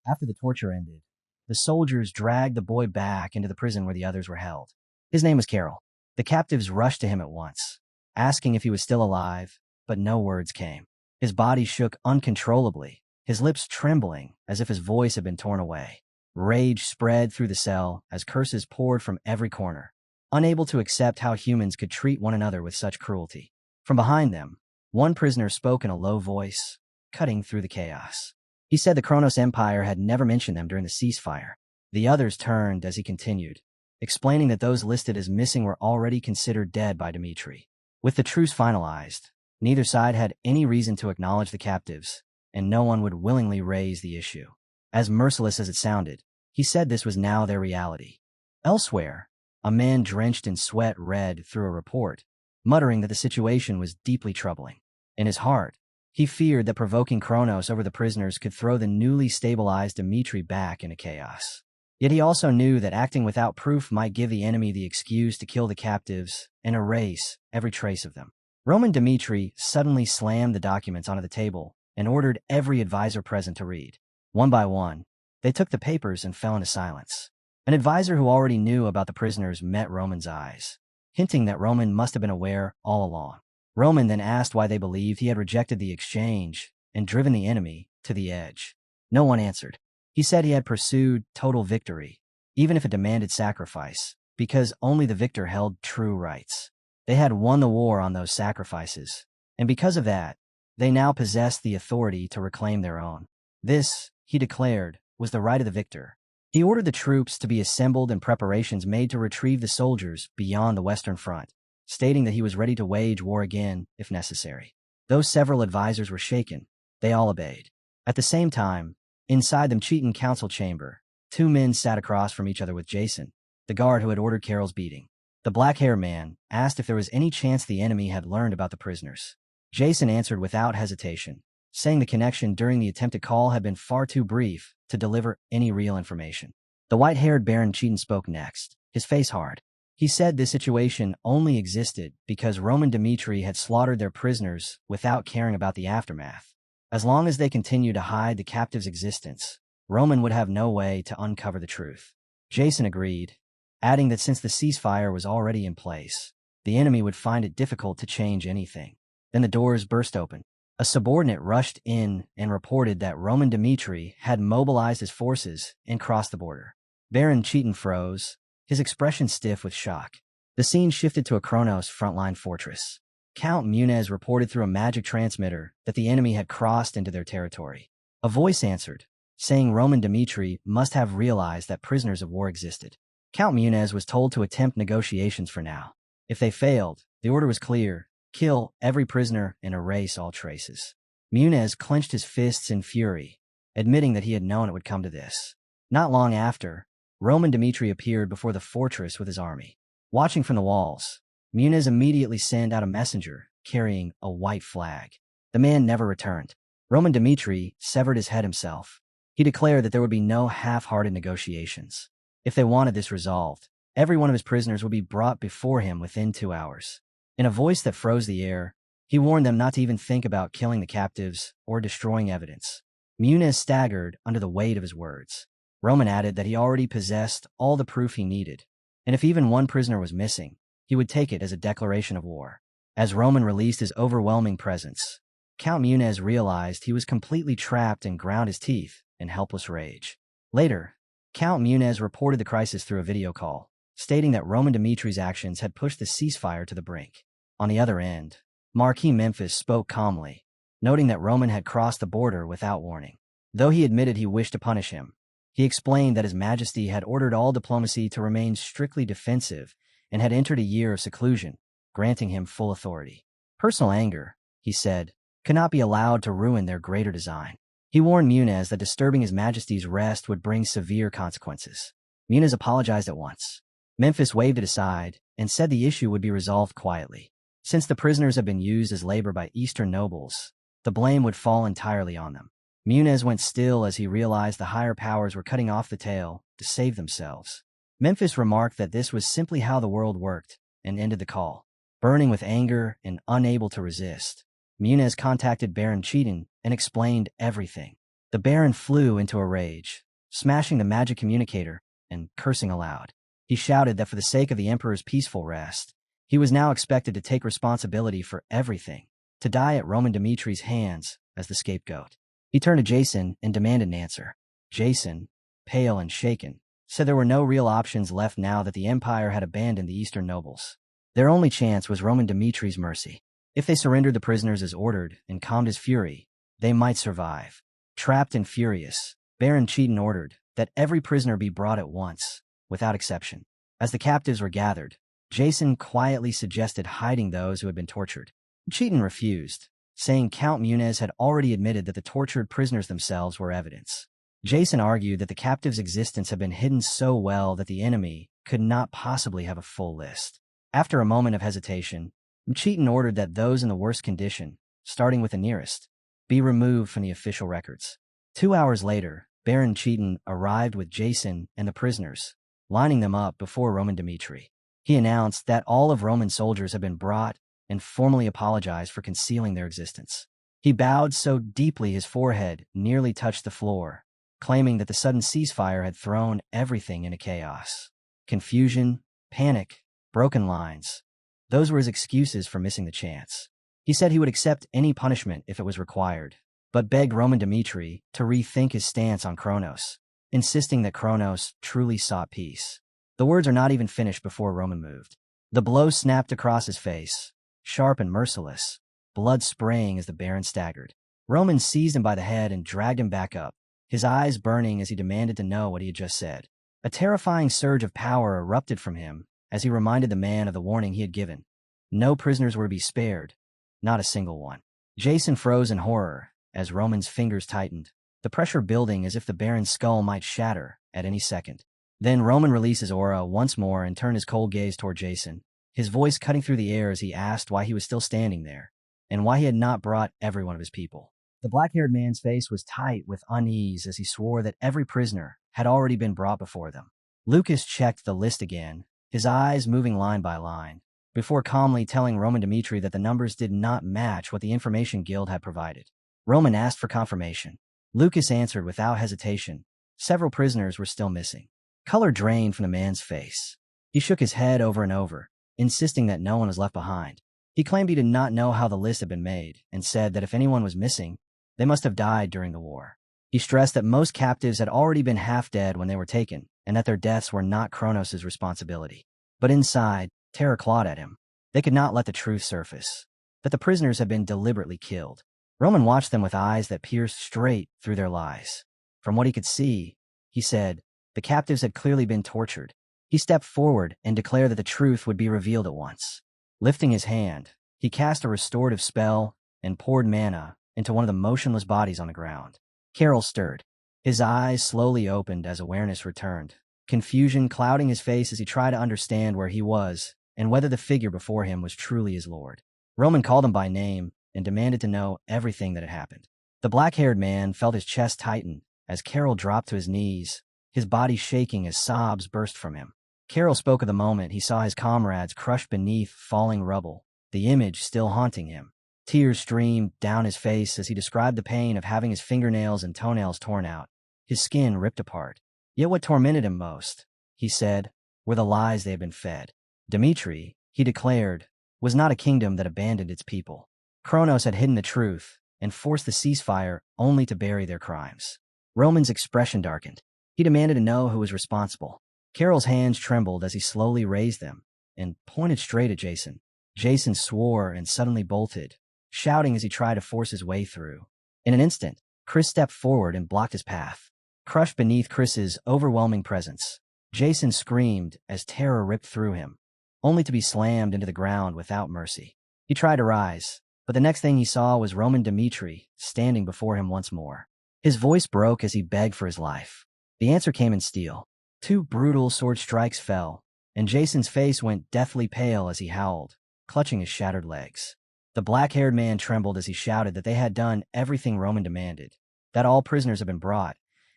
After the torture ended, the soldiers dragged the boy back into the prison where the others were held. His name was Carol. The captives rushed to him at once, asking if he was still alive, but no words came. His body shook uncontrollably, his lips trembling as if his voice had been torn away. Rage spread through the cell as curses poured from every corner, unable to accept how humans could treat one another with such cruelty. From behind them, one prisoner spoke in a low voice, cutting through the chaos. He said the Kronos Empire had never mentioned them during the ceasefire. The others turned as he continued, explaining that those listed as missing were already considered dead by Dmitri. With the truce finalized, neither side had any reason to acknowledge the captives, and no one would willingly raise the issue. As merciless as it sounded, he said this was now their reality. Elsewhere, a man drenched in sweat read through a report, muttering that the situation was deeply troubling. In his heart, he feared that provoking Kronos over the prisoners could throw the newly stabilized Dmitri back into chaos. Yet he also knew that acting without proof might give the enemy the excuse to kill the captives and erase every trace of them. Roman Dmitri suddenly slammed the documents onto the table and ordered every advisor present to read. One by one, they took the papers and fell into silence. An advisor who already knew about the prisoners met Roman's eyes, hinting that Roman must have been aware all along. Roman then asked why they believed he had rejected the exchange and driven the enemy to the edge. No one answered. He said he had pursued total victory, even if it demanded sacrifice, because only the victor held true rights. They had won the war on those sacrifices, and because of that, they now possessed the authority to reclaim their own. This, he declared, was the right of the victor. He ordered the troops to be assembled and preparations made to retrieve the soldiers beyond the Western Front, stating that he was ready to wage war again if necessary. Though several advisors were shaken, they all obeyed. At the same time, inside the Mekitin council chamber, two men sat across from each other with Jason, the guard who had ordered Carol's beating. The black-haired man asked if there was any chance the enemy had learned about the prisoners. Jason answered without hesitation, saying the connection during the attempted call had been far too brief to deliver any real information. The white-haired Baron Cheaton spoke next, his face hard. He said this situation only existed because Roman Dmitri had slaughtered their prisoners without caring about the aftermath. As long as they continued to hide the captive's existence, Roman would have no way to uncover the truth. Jason agreed, adding that since the ceasefire was already in place, the enemy would find it difficult to change anything. Then the doors burst open. A subordinate rushed in and reported that Roman Dmitri had mobilized his forces and crossed the border. Baron Cheaton froze, his expression stiff with shock. The scene shifted to a Kronos frontline fortress. Count Muniz reported through a magic transmitter that the enemy had crossed into their territory. A voice answered, saying Roman Dmitri must have realized that prisoners of war existed. Count Muniz was told to attempt negotiations for now. If they failed, the order was clear: kill every prisoner and erase all traces. Muniz clenched his fists in fury, admitting that he had known it would come to this. Not long after, Roman Dmitri appeared before the fortress with his army. Watching from the walls, Muniz immediately sent out a messenger carrying a white flag. The man never returned. Roman Dmitri severed his head himself. He declared that there would be no half-hearted negotiations. If they wanted this resolved, every one of his prisoners would be brought before him within 2 hours. In a voice that froze the air, he warned them not to even think about killing the captives or destroying evidence. Muniz staggered under the weight of his words. Roman added that he already possessed all the proof he needed, and if even one prisoner was missing, he would take it as a declaration of war. As Roman released his overwhelming presence, Count Muniz realized he was completely trapped and ground his teeth in helpless rage. Later, Count Muniz reported the crisis through a video call, stating that Roman Dmitri's actions had pushed the ceasefire to the brink. On the other end, Marquis Memphis spoke calmly, noting that Roman had crossed the border without warning. Though he admitted he wished to punish him, he explained that His Majesty had ordered all diplomacy to remain strictly defensive and had entered a year of seclusion, granting him full authority. Personal anger, he said, could not be allowed to ruin their greater design. He warned Muniz that disturbing His Majesty's rest would bring severe consequences. Muniz apologized at once. Memphis waved it aside and said the issue would be resolved quietly. Since the prisoners had been used as labor by Eastern nobles, the blame would fall entirely on them. Muniz went still as he realized the higher powers were cutting off the tail to save themselves. Memphis remarked that this was simply how the world worked and ended the call. Burning with anger and unable to resist, Muniz contacted Baron Cheaton and explained everything. The Baron flew into a rage, smashing the magic communicator and cursing aloud. He shouted that for the sake of the Emperor's peaceful rest, he was now expected to take responsibility for everything, to die at Roman Dmitri's hands as the scapegoat. He turned to Jason and demanded an answer. Jason, pale and shaken, said there were no real options left now that the Empire had abandoned the Eastern nobles. Their only chance was Roman Dmitri's mercy. If they surrendered the prisoners as ordered and calmed his fury, they might survive. Trapped and furious, Baron Cheaton ordered that every prisoner be brought at once, without exception. As the captives were gathered, Jason quietly suggested hiding those who had been tortured. Cheaton refused, saying Count Muniz had already admitted that the tortured prisoners themselves were evidence. Jason argued that the captives' existence had been hidden so well that the enemy could not possibly have a full list. After a moment of hesitation, Cheaton ordered that those in the worst condition, starting with the nearest, be removed from the official records. 2 hours later, Baron Cheaton arrived with Jason and the prisoners, lining them up before Roman Dmitri. He announced that all of Roman soldiers had been brought and formally apologized for concealing their existence. He bowed so deeply his forehead nearly touched the floor, claiming that the sudden ceasefire had thrown everything into chaos. Confusion, panic, broken lines. Those were his excuses for missing the chance. He said he would accept any punishment if it was required, but begged Roman Dmitri to rethink his stance on Kronos, insisting that Kronos truly sought peace. The words are not even finished before Roman moved. The blow snapped across his face, sharp and merciless, blood spraying as the Baron staggered. Roman seized him by the head and dragged him back up, his eyes burning as he demanded to know what he had just said. A terrifying surge of power erupted from him as he reminded the man of the warning he had given. No prisoners were to be spared, not a single one. Jason froze in horror as Roman's fingers tightened, the pressure building as if the Baron's skull might shatter at any second. Then Roman released his aura once more and turned his cold gaze toward Jason, his voice cutting through the air as he asked why he was still standing there, and why he had not brought every one of his people. The black-haired man's face was tight with unease as he swore that every prisoner had already been brought before them. Lucas checked the list again, his eyes moving line by line, before calmly telling Roman Dmitri that the numbers did not match what the Information Guild had provided. Roman asked for confirmation. Lucas answered without hesitation. Several prisoners were still missing. Color drained from the man's face. He shook his head over and over, insisting that no one was left behind. He claimed he did not know how the list had been made and said that if anyone was missing, they must have died during the war. He stressed that most captives had already been half dead when they were taken and that their deaths were not Kronos' responsibility. But inside, terror clawed at him. They could not let the truth surface, that the prisoners had been deliberately killed. Roman watched them with eyes that pierced straight through their lies. From what he could see, he said, the captives had clearly been tortured. He stepped forward and declared that the truth would be revealed at once. Lifting his hand, he cast a restorative spell and poured mana into one of the motionless bodies on the ground. Carol stirred. His eyes slowly opened as awareness returned, confusion clouding his face as he tried to understand where he was and whether the figure before him was truly his lord. Roman called him by name and demanded to know everything that had happened. The black-haired man felt his chest tighten as Carol dropped to his knees, his body shaking as sobs burst from him. Carol spoke of the moment he saw his comrades crushed beneath falling rubble, the image still haunting him. Tears streamed down his face as he described the pain of having his fingernails and toenails torn out, his skin ripped apart. Yet what tormented him most, he said, were the lies they had been fed. Dmitri, he declared, was not a kingdom that abandoned its people. Kronos had hidden the truth and forced the ceasefire only to bury their crimes. Roman's expression darkened. He demanded to know who was responsible. Carol's hands trembled as he slowly raised them and pointed straight at Jason. Jason swore and suddenly bolted, shouting as he tried to force his way through. In an instant, Chris stepped forward and blocked his path. Crushed beneath Chris's overwhelming presence, Jason screamed as terror ripped through him, only to be slammed into the ground without mercy. He tried to rise, but the next thing he saw was Roman Dmitri standing before him once more. His voice broke as he begged for his life. The answer came in steel. 2 brutal sword strikes fell, and Jason's face went deathly pale as he howled, clutching his shattered legs. The black-haired man trembled as he shouted that they had done everything Roman demanded, that all prisoners had been brought,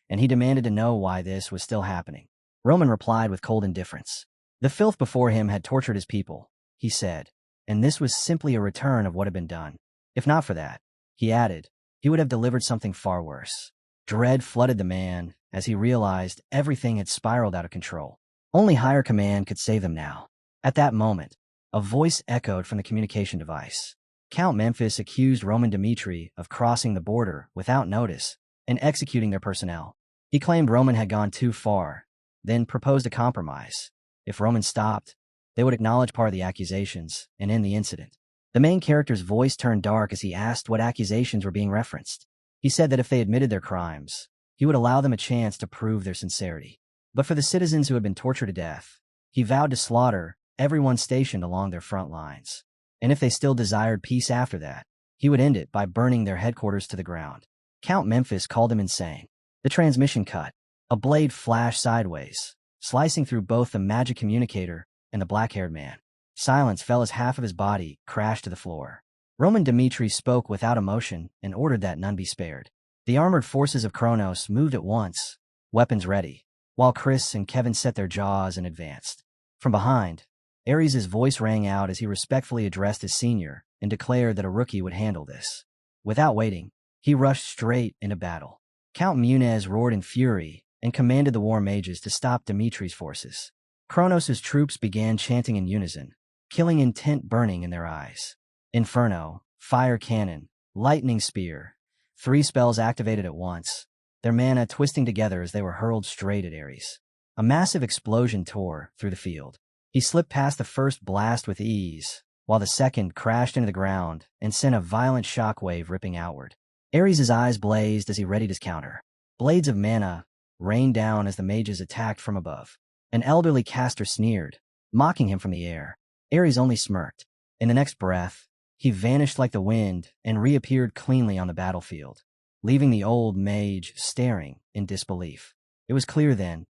and he demanded to know why this was still happening. Roman replied with cold indifference. The filth before him had tortured his people, he said, and this was simply a return of what had been done. If not for that, he added, he would have delivered something far worse. Dread flooded the man as he realized everything had spiraled out of control. Only higher command could save them now. At that moment, a voice echoed from the communication device. Count Memphis accused Roman Dmitri of crossing the border without notice and executing their personnel. He claimed Roman had gone too far, then proposed a compromise. If Roman stopped, they would acknowledge part of the accusations and end the incident. The main character's voice turned dark as he asked what accusations were being referenced. He said that if they admitted their crimes, he would allow them a chance to prove their sincerity. But for the citizens who had been tortured to death, he vowed to slaughter everyone stationed along their front lines. And if they still desired peace after that, he would end it by burning their headquarters to the ground. Count Memphis called him insane. The transmission cut. A blade flashed sideways, slicing through both the magic communicator and the black-haired man. Silence fell as half of his body crashed to the floor. Roman Dmitri spoke without emotion and ordered that none be spared. The armored forces of Kronos moved at once, weapons ready, while Chris and Kevin set their jaws and advanced. From behind, Ares' voice rang out as he respectfully addressed his senior and declared that a rookie would handle this. Without waiting, he rushed straight into battle. Count Muniz roared in fury and commanded the war mages to stop Dimitri's forces. Kronos' troops began chanting in unison, killing intent burning in their eyes. Inferno, Fire Cannon, Lightning Spear. 3 spells activated at once, their mana twisting together as they were hurled straight at Ares. A massive explosion tore through the field. He slipped past the first blast with ease, while the second crashed into the ground and sent a violent shockwave ripping outward. Ares' eyes blazed as he readied his counter. Blades of mana rained down as the mages attacked from above. An elderly caster sneered, mocking him from the air. Ares only smirked. In the next breath, he vanished like the wind and reappeared cleanly on the battlefield, leaving the old mage staring in disbelief. It was clear then,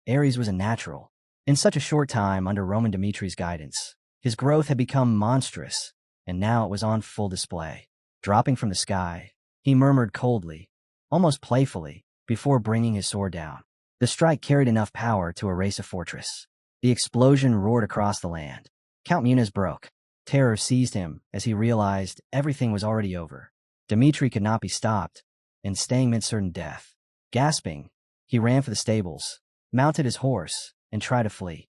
Ares was a natural. In such a short time under Roman Dimitri's guidance, his growth had become monstrous, and now it was on full display. Dropping from the sky, he murmured coldly, almost playfully, before bringing his sword down. The strike carried enough power to erase a fortress. The explosion roared across the land. Count Muniz broke. Terror seized him as he realized everything was already over. Dmitri could not be stopped, and staying meant certain death. Gasping, he ran for the stables, mounted his horse, and tried to flee,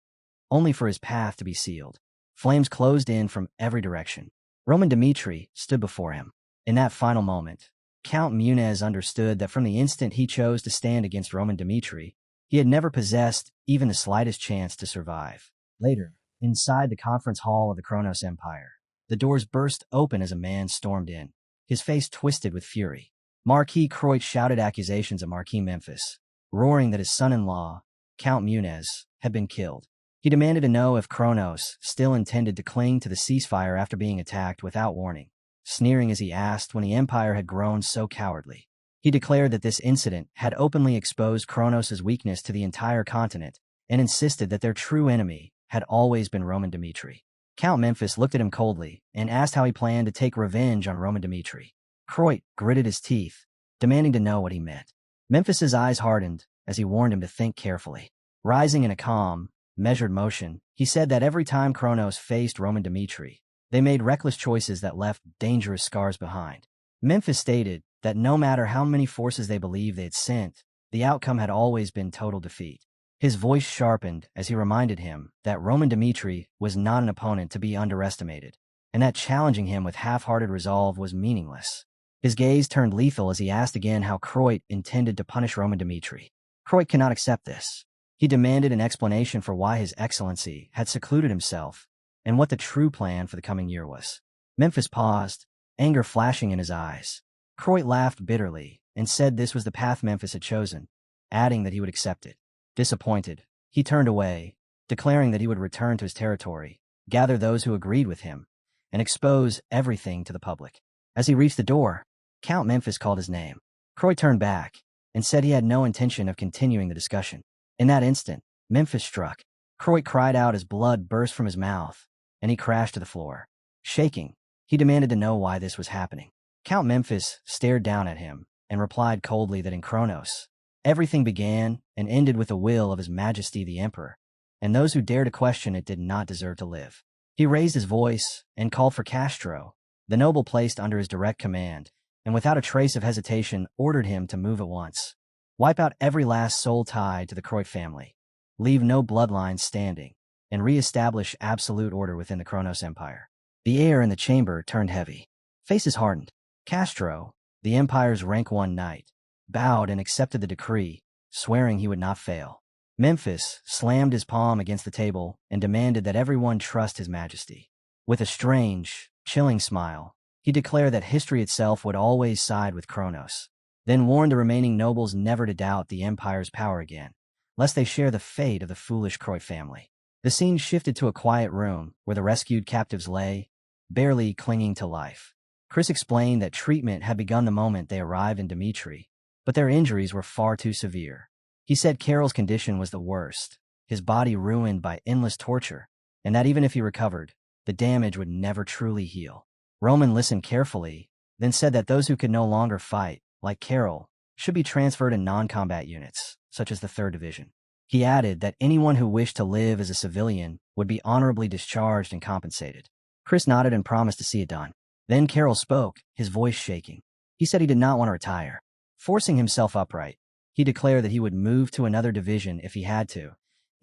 only for his path to be sealed. Flames closed in from every direction. Roman Dmitri stood before him. In that final moment, Count Muniz understood that from the instant he chose to stand against Roman Dmitri, he had never possessed even the slightest chance to survive. Later, inside the conference hall of the Kronos Empire, the doors burst open as a man stormed in, his face twisted with fury. Marquis Croit shouted accusations at Marquis Memphis, roaring that his son-in-law, Count Muniz, had been killed. He demanded to know if Kronos still intended to cling to the ceasefire after being attacked without warning, sneering as he asked when the Empire had grown so cowardly. He declared that this incident had openly exposed Kronos' weakness to the entire continent and insisted that their true enemy had always been Roman Dmitri. Count Memphis looked at him coldly and asked how he planned to take revenge on Roman Dmitri. Croit gritted his teeth, demanding to know what he meant. Memphis's eyes hardened as he warned him to think carefully. Rising in a calm, measured motion, he said that every time Kronos faced Roman Dmitri, they made reckless choices that left dangerous scars behind. Memphis stated that no matter how many forces they believed they had sent, the outcome had always been total defeat. His voice sharpened as he reminded him that Roman Dmitri was not an opponent to be underestimated, and that challenging him with half-hearted resolve was meaningless. His gaze turned lethal as he asked again how Croit intended to punish Roman Dmitri. Croit cannot accept this. He demanded an explanation for why His Excellency had secluded himself and what the true plan for the coming year was. Memphis paused, anger flashing in his eyes. Croit laughed bitterly and said this was the path Memphis had chosen, adding that he would accept it. Disappointed, he turned away, declaring that he would return to his territory, gather those who agreed with him, and expose everything to the public. As he reached the door, Count Memphis called his name. Croit turned back and said he had no intention of continuing the discussion. In that instant, Memphis struck. Croit cried out as blood burst from his mouth, and he crashed to the floor. Shaking, he demanded to know why this was happening. Count Memphis stared down at him and replied coldly that in Kronos, everything began and ended with the will of His Majesty the Emperor, and those who dare to question it did not deserve to live. He raised his voice and called for Castro, the noble placed under his direct command, and without a trace of hesitation ordered him to move at once. Wipe out every last soul tied to the Croit family, leave no bloodlines standing, and re-establish absolute order within the Kronos Empire. The air in the chamber turned heavy. Faces hardened. Castro, the Empire's rank 1 knight, bowed and accepted the decree, swearing he would not fail. Memphis slammed his palm against the table and demanded that everyone trust His Majesty. With a strange, chilling smile, he declared that history itself would always side with Kronos, then warned the remaining nobles never to doubt the Empire's power again, lest they share the fate of the foolish Croit family. The scene shifted to a quiet room where the rescued captives lay, barely clinging to life. Chris explained that treatment had begun the moment they arrived in Dmitri, but their injuries were far too severe. He said Carol's condition was the worst, his body ruined by endless torture, and that even if he recovered, the damage would never truly heal. Roman listened carefully, then said that those who could no longer fight, like Carol, should be transferred in non-combat units, such as the 3rd Division. He added that anyone who wished to live as a civilian would be honorably discharged and compensated. Chris nodded and promised to see it done. Then Carol spoke, his voice shaking. He said he did not want to retire. Forcing himself upright, he declared that he would move to another division if he had to,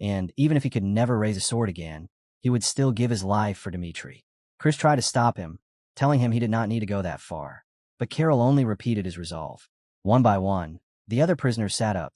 and even if he could never raise a sword again, he would still give his life for Dmitri. Chris tried to stop him, telling him he did not need to go that far, but Carol only repeated his resolve. One by one, the other prisoners sat up,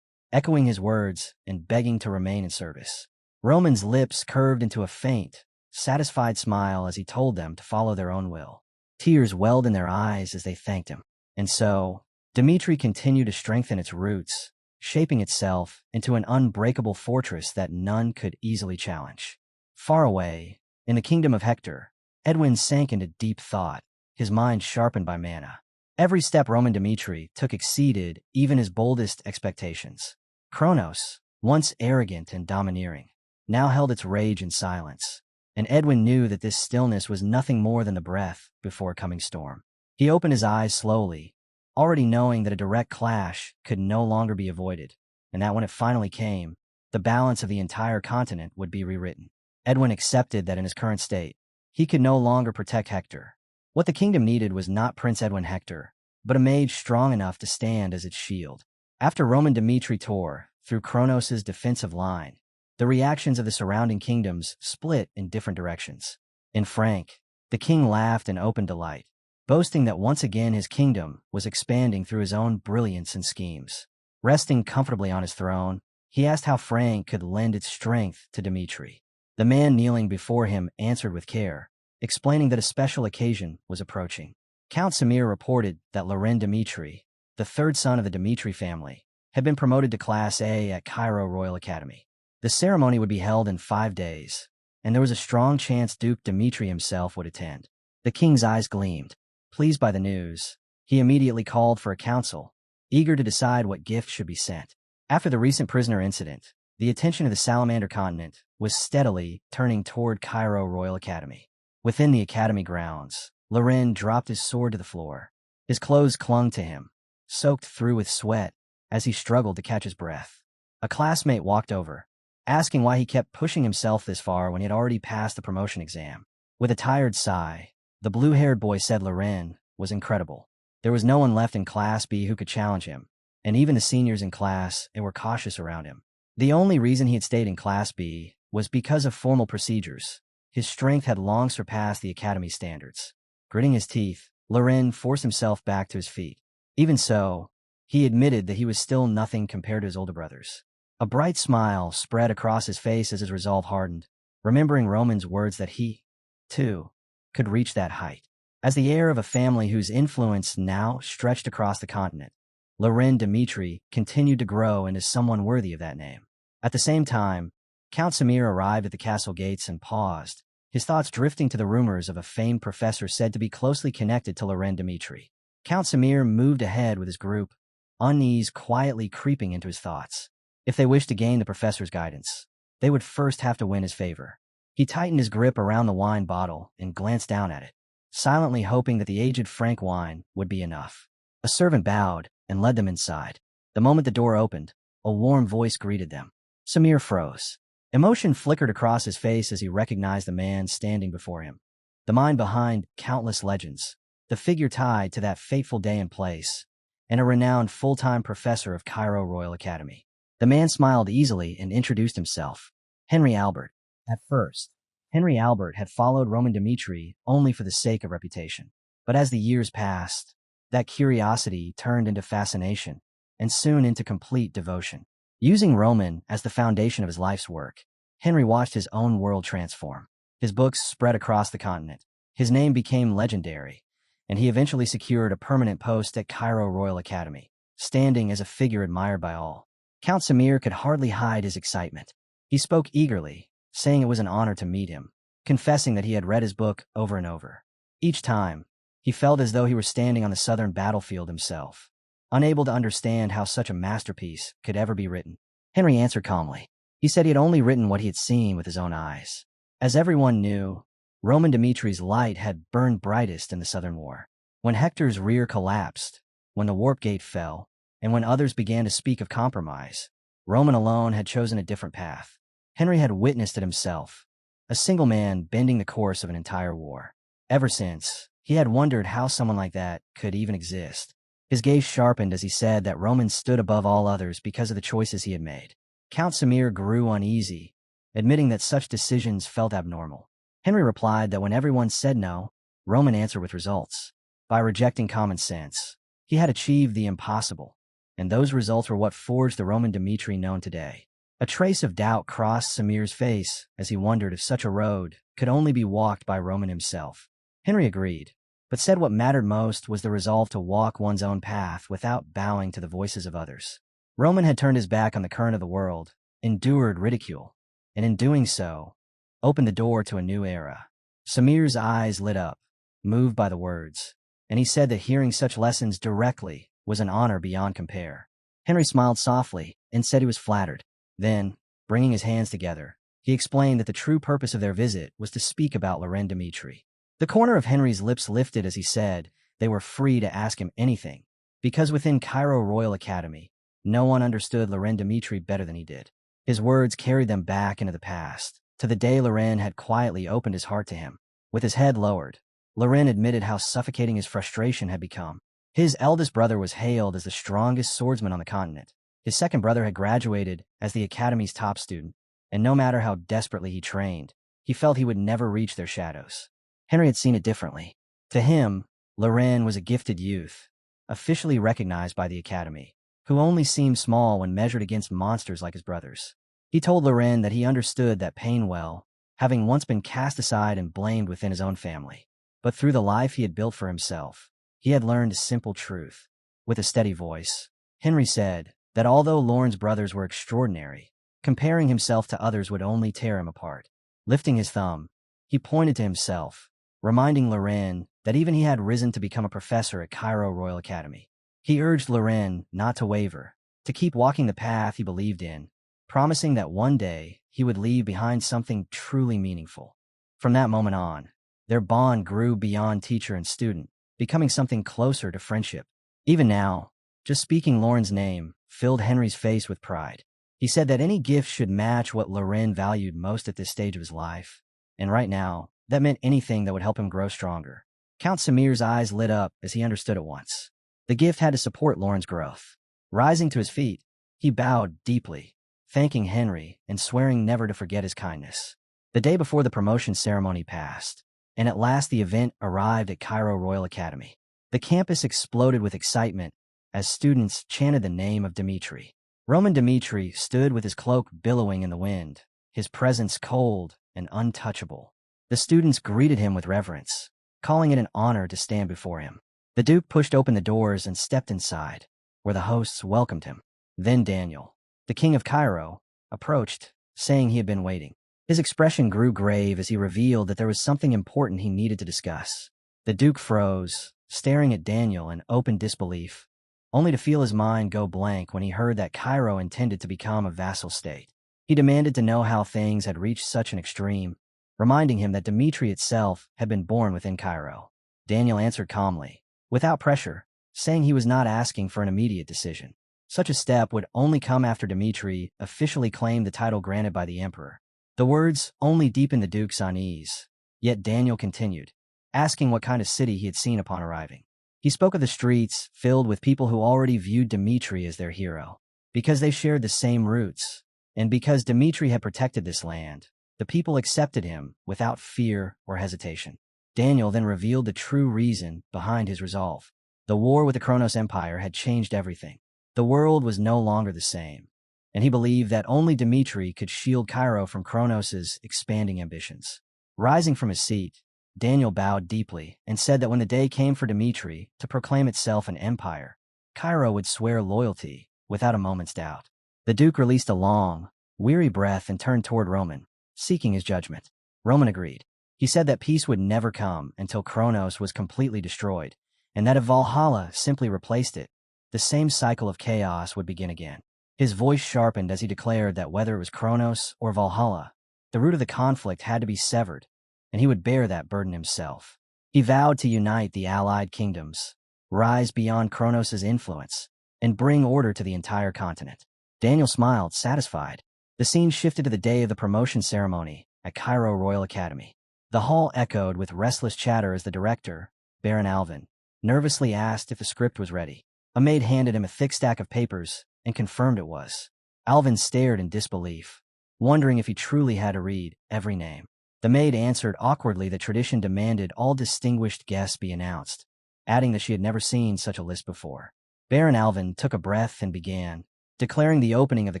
echoing his words and begging to remain in service. Roman's lips curved into a faint, satisfied smile as he told them to follow their own will. Tears welled in their eyes as they thanked him. And so, Dmitri continued to strengthen its roots, shaping itself into an unbreakable fortress that none could easily challenge. Far away, in the kingdom of Hector, Edwin sank into deep thought, his mind sharpened by mana. Every step Roman Dmitri took exceeded even his boldest expectations. Kronos, once arrogant and domineering, now held its rage in silence, and Edwin knew that this stillness was nothing more than the breath before a coming storm. He opened his eyes slowly, already knowing that a direct clash could no longer be avoided, and that when it finally came, the balance of the entire continent would be rewritten. Edwin accepted that in his current state, he could no longer protect Hector. What the kingdom needed was not Prince Edwin Hector, but a mage strong enough to stand as its shield. After Roman Dmitri tore through Kronos' defensive line, the reactions of the surrounding kingdoms split in different directions. In Frank, The king laughed in open delight, boasting that once again his kingdom was expanding through his own brilliance and schemes. Resting comfortably on his throne, he asked how Frank could lend its strength to Dmitri. The man kneeling before him answered with care, explaining that a special occasion was approaching. Count Samir reported that Loren Dmitri, the third son of the Dmitri family, had been promoted to Class A at Cairo Royal Academy. The ceremony would be held in 5 days, and there was a strong chance Duke Dmitri himself would attend. The king's eyes gleamed. Pleased by the news, he immediately called for a council, eager to decide what gift should be sent. After the recent prisoner incident, the attention of the Salamander continent was steadily turning toward Cairo Royal Academy. Within the academy grounds, Loren dropped his sword to the floor. His clothes clung to him, soaked through with sweat, as he struggled to catch his breath. A classmate walked over, asking why he kept pushing himself this far when he had already passed the promotion exam. With a tired sigh, the blue-haired boy said Loren was incredible. There was no one left in Class B who could challenge him, and even the seniors in Class A were cautious around him. The only reason he had stayed in Class B was because of formal procedures. His strength had long surpassed the academy standards. Gritting his teeth, Loren forced himself back to his feet. Even so, he admitted that he was still nothing compared to his older brothers. A bright smile spread across his face as his resolve hardened, remembering Roman's words that he, too, could reach that height. As the heir of a family whose influence now stretched across the continent, Loren Dmitri continued to grow into someone worthy of that name. At the same time, Count Samir arrived at the castle gates and paused, his thoughts drifting to the rumors of a famed professor said to be closely connected to Loren Dmitri. Count Samir moved ahead with his group, unease quietly creeping into his thoughts. If they wished to gain the professor's guidance, they would first have to win his favor. He tightened his grip around the wine bottle and glanced down at it, silently hoping that the aged Frank wine would be enough. A servant bowed and led them inside. The moment the door opened, a warm voice greeted them. Samir froze. Emotion flickered across his face as he recognized the man standing before him. The mind behind countless legends, the figure tied to that fateful day and place, and a renowned full-time professor of Cairo Royal Academy. The man smiled easily and introduced himself. Henry Albert. At first, Henry Albert had followed Roman Dmitri only for the sake of reputation. But as the years passed, that curiosity turned into fascination, and soon into complete devotion. Using Roman as the foundation of his life's work, Henry watched his own world transform. His books spread across the continent. His name became legendary, and he eventually secured a permanent post at Cairo Royal Academy, standing as a figure admired by all. Count Samir could hardly hide his excitement. He spoke eagerly, saying it was an honor to meet him, confessing that he had read his book over and over. Each time, he felt as though he were standing on the southern battlefield himself, unable to understand how such a masterpiece could ever be written. Henry answered calmly. He said he had only written what he had seen with his own eyes. As everyone knew, Roman Dmitri's light had burned brightest in the Southern War. When Hector's rear collapsed, when the warp gate fell, and when others began to speak of compromise, Roman alone had chosen a different path. Henry had witnessed it himself, a single man bending the course of an entire war. Ever since, he had wondered how someone like that could even exist. His gaze sharpened as he said that Roman stood above all others because of the choices he had made. Count Samir grew uneasy, admitting that such decisions felt abnormal. Henry replied that when everyone said no, Roman answered with results. By rejecting common sense, he had achieved the impossible, and those results were what forged the Roman Dmitri known today. A trace of doubt crossed Samir's face as he wondered if such a road could only be walked by Roman himself. Henry agreed, but said what mattered most was the resolve to walk one's own path without bowing to the voices of others. Roman had turned his back on the current of the world, endured ridicule, and in doing so, opened the door to a new era. Samir's eyes lit up, moved by the words, and he said that hearing such lessons directly was an honor beyond compare. Henry smiled softly and said he was flattered. Then, bringing his hands together, he explained that the true purpose of their visit was to speak about Loren Dmitri. The corner of Henry's lips lifted as he said they were free to ask him anything, because within Cairo Royal Academy, no one understood Loren Dmitri better than he did. His words carried them back into the past, to the day Loren had quietly opened his heart to him. With his head lowered, Loren admitted how suffocating his frustration had become. His eldest brother was hailed as the strongest swordsman on the continent. His second brother had graduated as the academy's top student, and no matter how desperately he trained, he felt he would never reach their shadows. Henry had seen it differently. To him, Loren was a gifted youth, officially recognized by the Academy, who only seemed small when measured against monsters like his brothers. He told Loren that he understood that pain well, having once been cast aside and blamed within his own family. But through the life he had built for himself, he had learned a simple truth. With a steady voice, Henry said that although Loren's brothers were extraordinary, comparing himself to others would only tear him apart. Lifting his thumb, he pointed to himself, reminding Loren that even he had risen to become a professor at Cairo Royal Academy. He urged Loren not to waver, to keep walking the path he believed in, promising that one day he would leave behind something truly meaningful. From that moment on, their bond grew beyond teacher and student, becoming something closer to friendship. Even now, just speaking Loren's name filled Henry's face with pride. He said that any gift should match what Loren valued most at this stage of his life. And right now, that meant anything that would help him grow stronger. Count Samir's eyes lit up as he understood at once. The gift had to support Loren's growth. Rising to his feet, he bowed deeply, thanking Henry and swearing never to forget his kindness. The day before the promotion ceremony passed, and at last the event arrived at Cairo Royal Academy. The campus exploded with excitement as students chanted the name of Dimitri. Roman Dimitri stood with his cloak billowing in the wind, his presence cold and untouchable. The students greeted him with reverence, calling it an honor to stand before him. The Duke pushed open the doors and stepped inside, where the hosts welcomed him. Then Daniel, the king of Cairo, approached, saying he had been waiting. His expression grew grave as he revealed that there was something important he needed to discuss. The Duke froze, staring at Daniel in open disbelief, only to feel his mind go blank when he heard that Cairo intended to become a vassal state. He demanded to know how things had reached such an extreme, reminding him that Dimitri itself had been born within Cairo. Daniel answered calmly, without pressure, saying he was not asking for an immediate decision. Such a step would only come after Dimitri officially claimed the title granted by the emperor. The words only deepened the Duke's unease, yet Daniel continued, asking what kind of city he had seen upon arriving. He spoke of the streets filled with people who already viewed Dimitri as their hero, because they shared the same roots, and because Dimitri had protected this land. The people accepted him without fear or hesitation. Daniel then revealed the true reason behind his resolve. The war with the Kronos Empire had changed everything. The world was no longer the same, and he believed that only Dimitri could shield Cairo from Kronos's expanding ambitions. Rising from his seat, Daniel bowed deeply and said that when the day came for Dimitri to proclaim itself an empire, Cairo would swear loyalty without a moment's doubt. The Duke released a long, weary breath and turned toward Roman, seeking his judgment. Roman agreed. He said that peace would never come until Kronos was completely destroyed, and that if Valhalla simply replaced it, the same cycle of chaos would begin again. His voice sharpened as he declared that whether it was Kronos or Valhalla, the root of the conflict had to be severed, and he would bear that burden himself. He vowed to unite the allied kingdoms, rise beyond Kronos' influence, and bring order to the entire continent. Daniel smiled, satisfied. The scene shifted to the day of the promotion ceremony at Cairo Royal Academy. The hall echoed with restless chatter as the director, Baron Alvin, nervously asked if the script was ready. A maid handed him a thick stack of papers and confirmed it was. Alvin stared in disbelief, wondering if he truly had to read every name. The maid answered awkwardly that tradition demanded all distinguished guests be announced, adding that she had never seen such a list before. Baron Alvin took a breath and began, declaring the opening of the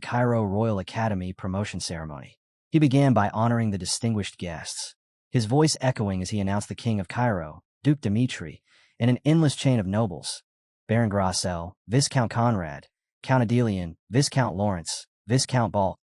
Cairo Royal Academy promotion ceremony. He began by honoring the distinguished guests, his voice echoing as he announced the king of Cairo, Duke Dimitri, and an endless chain of nobles: Baron Grassel, Viscount Conrad, Count Adelian, Viscount Lawrence, Viscount Balk,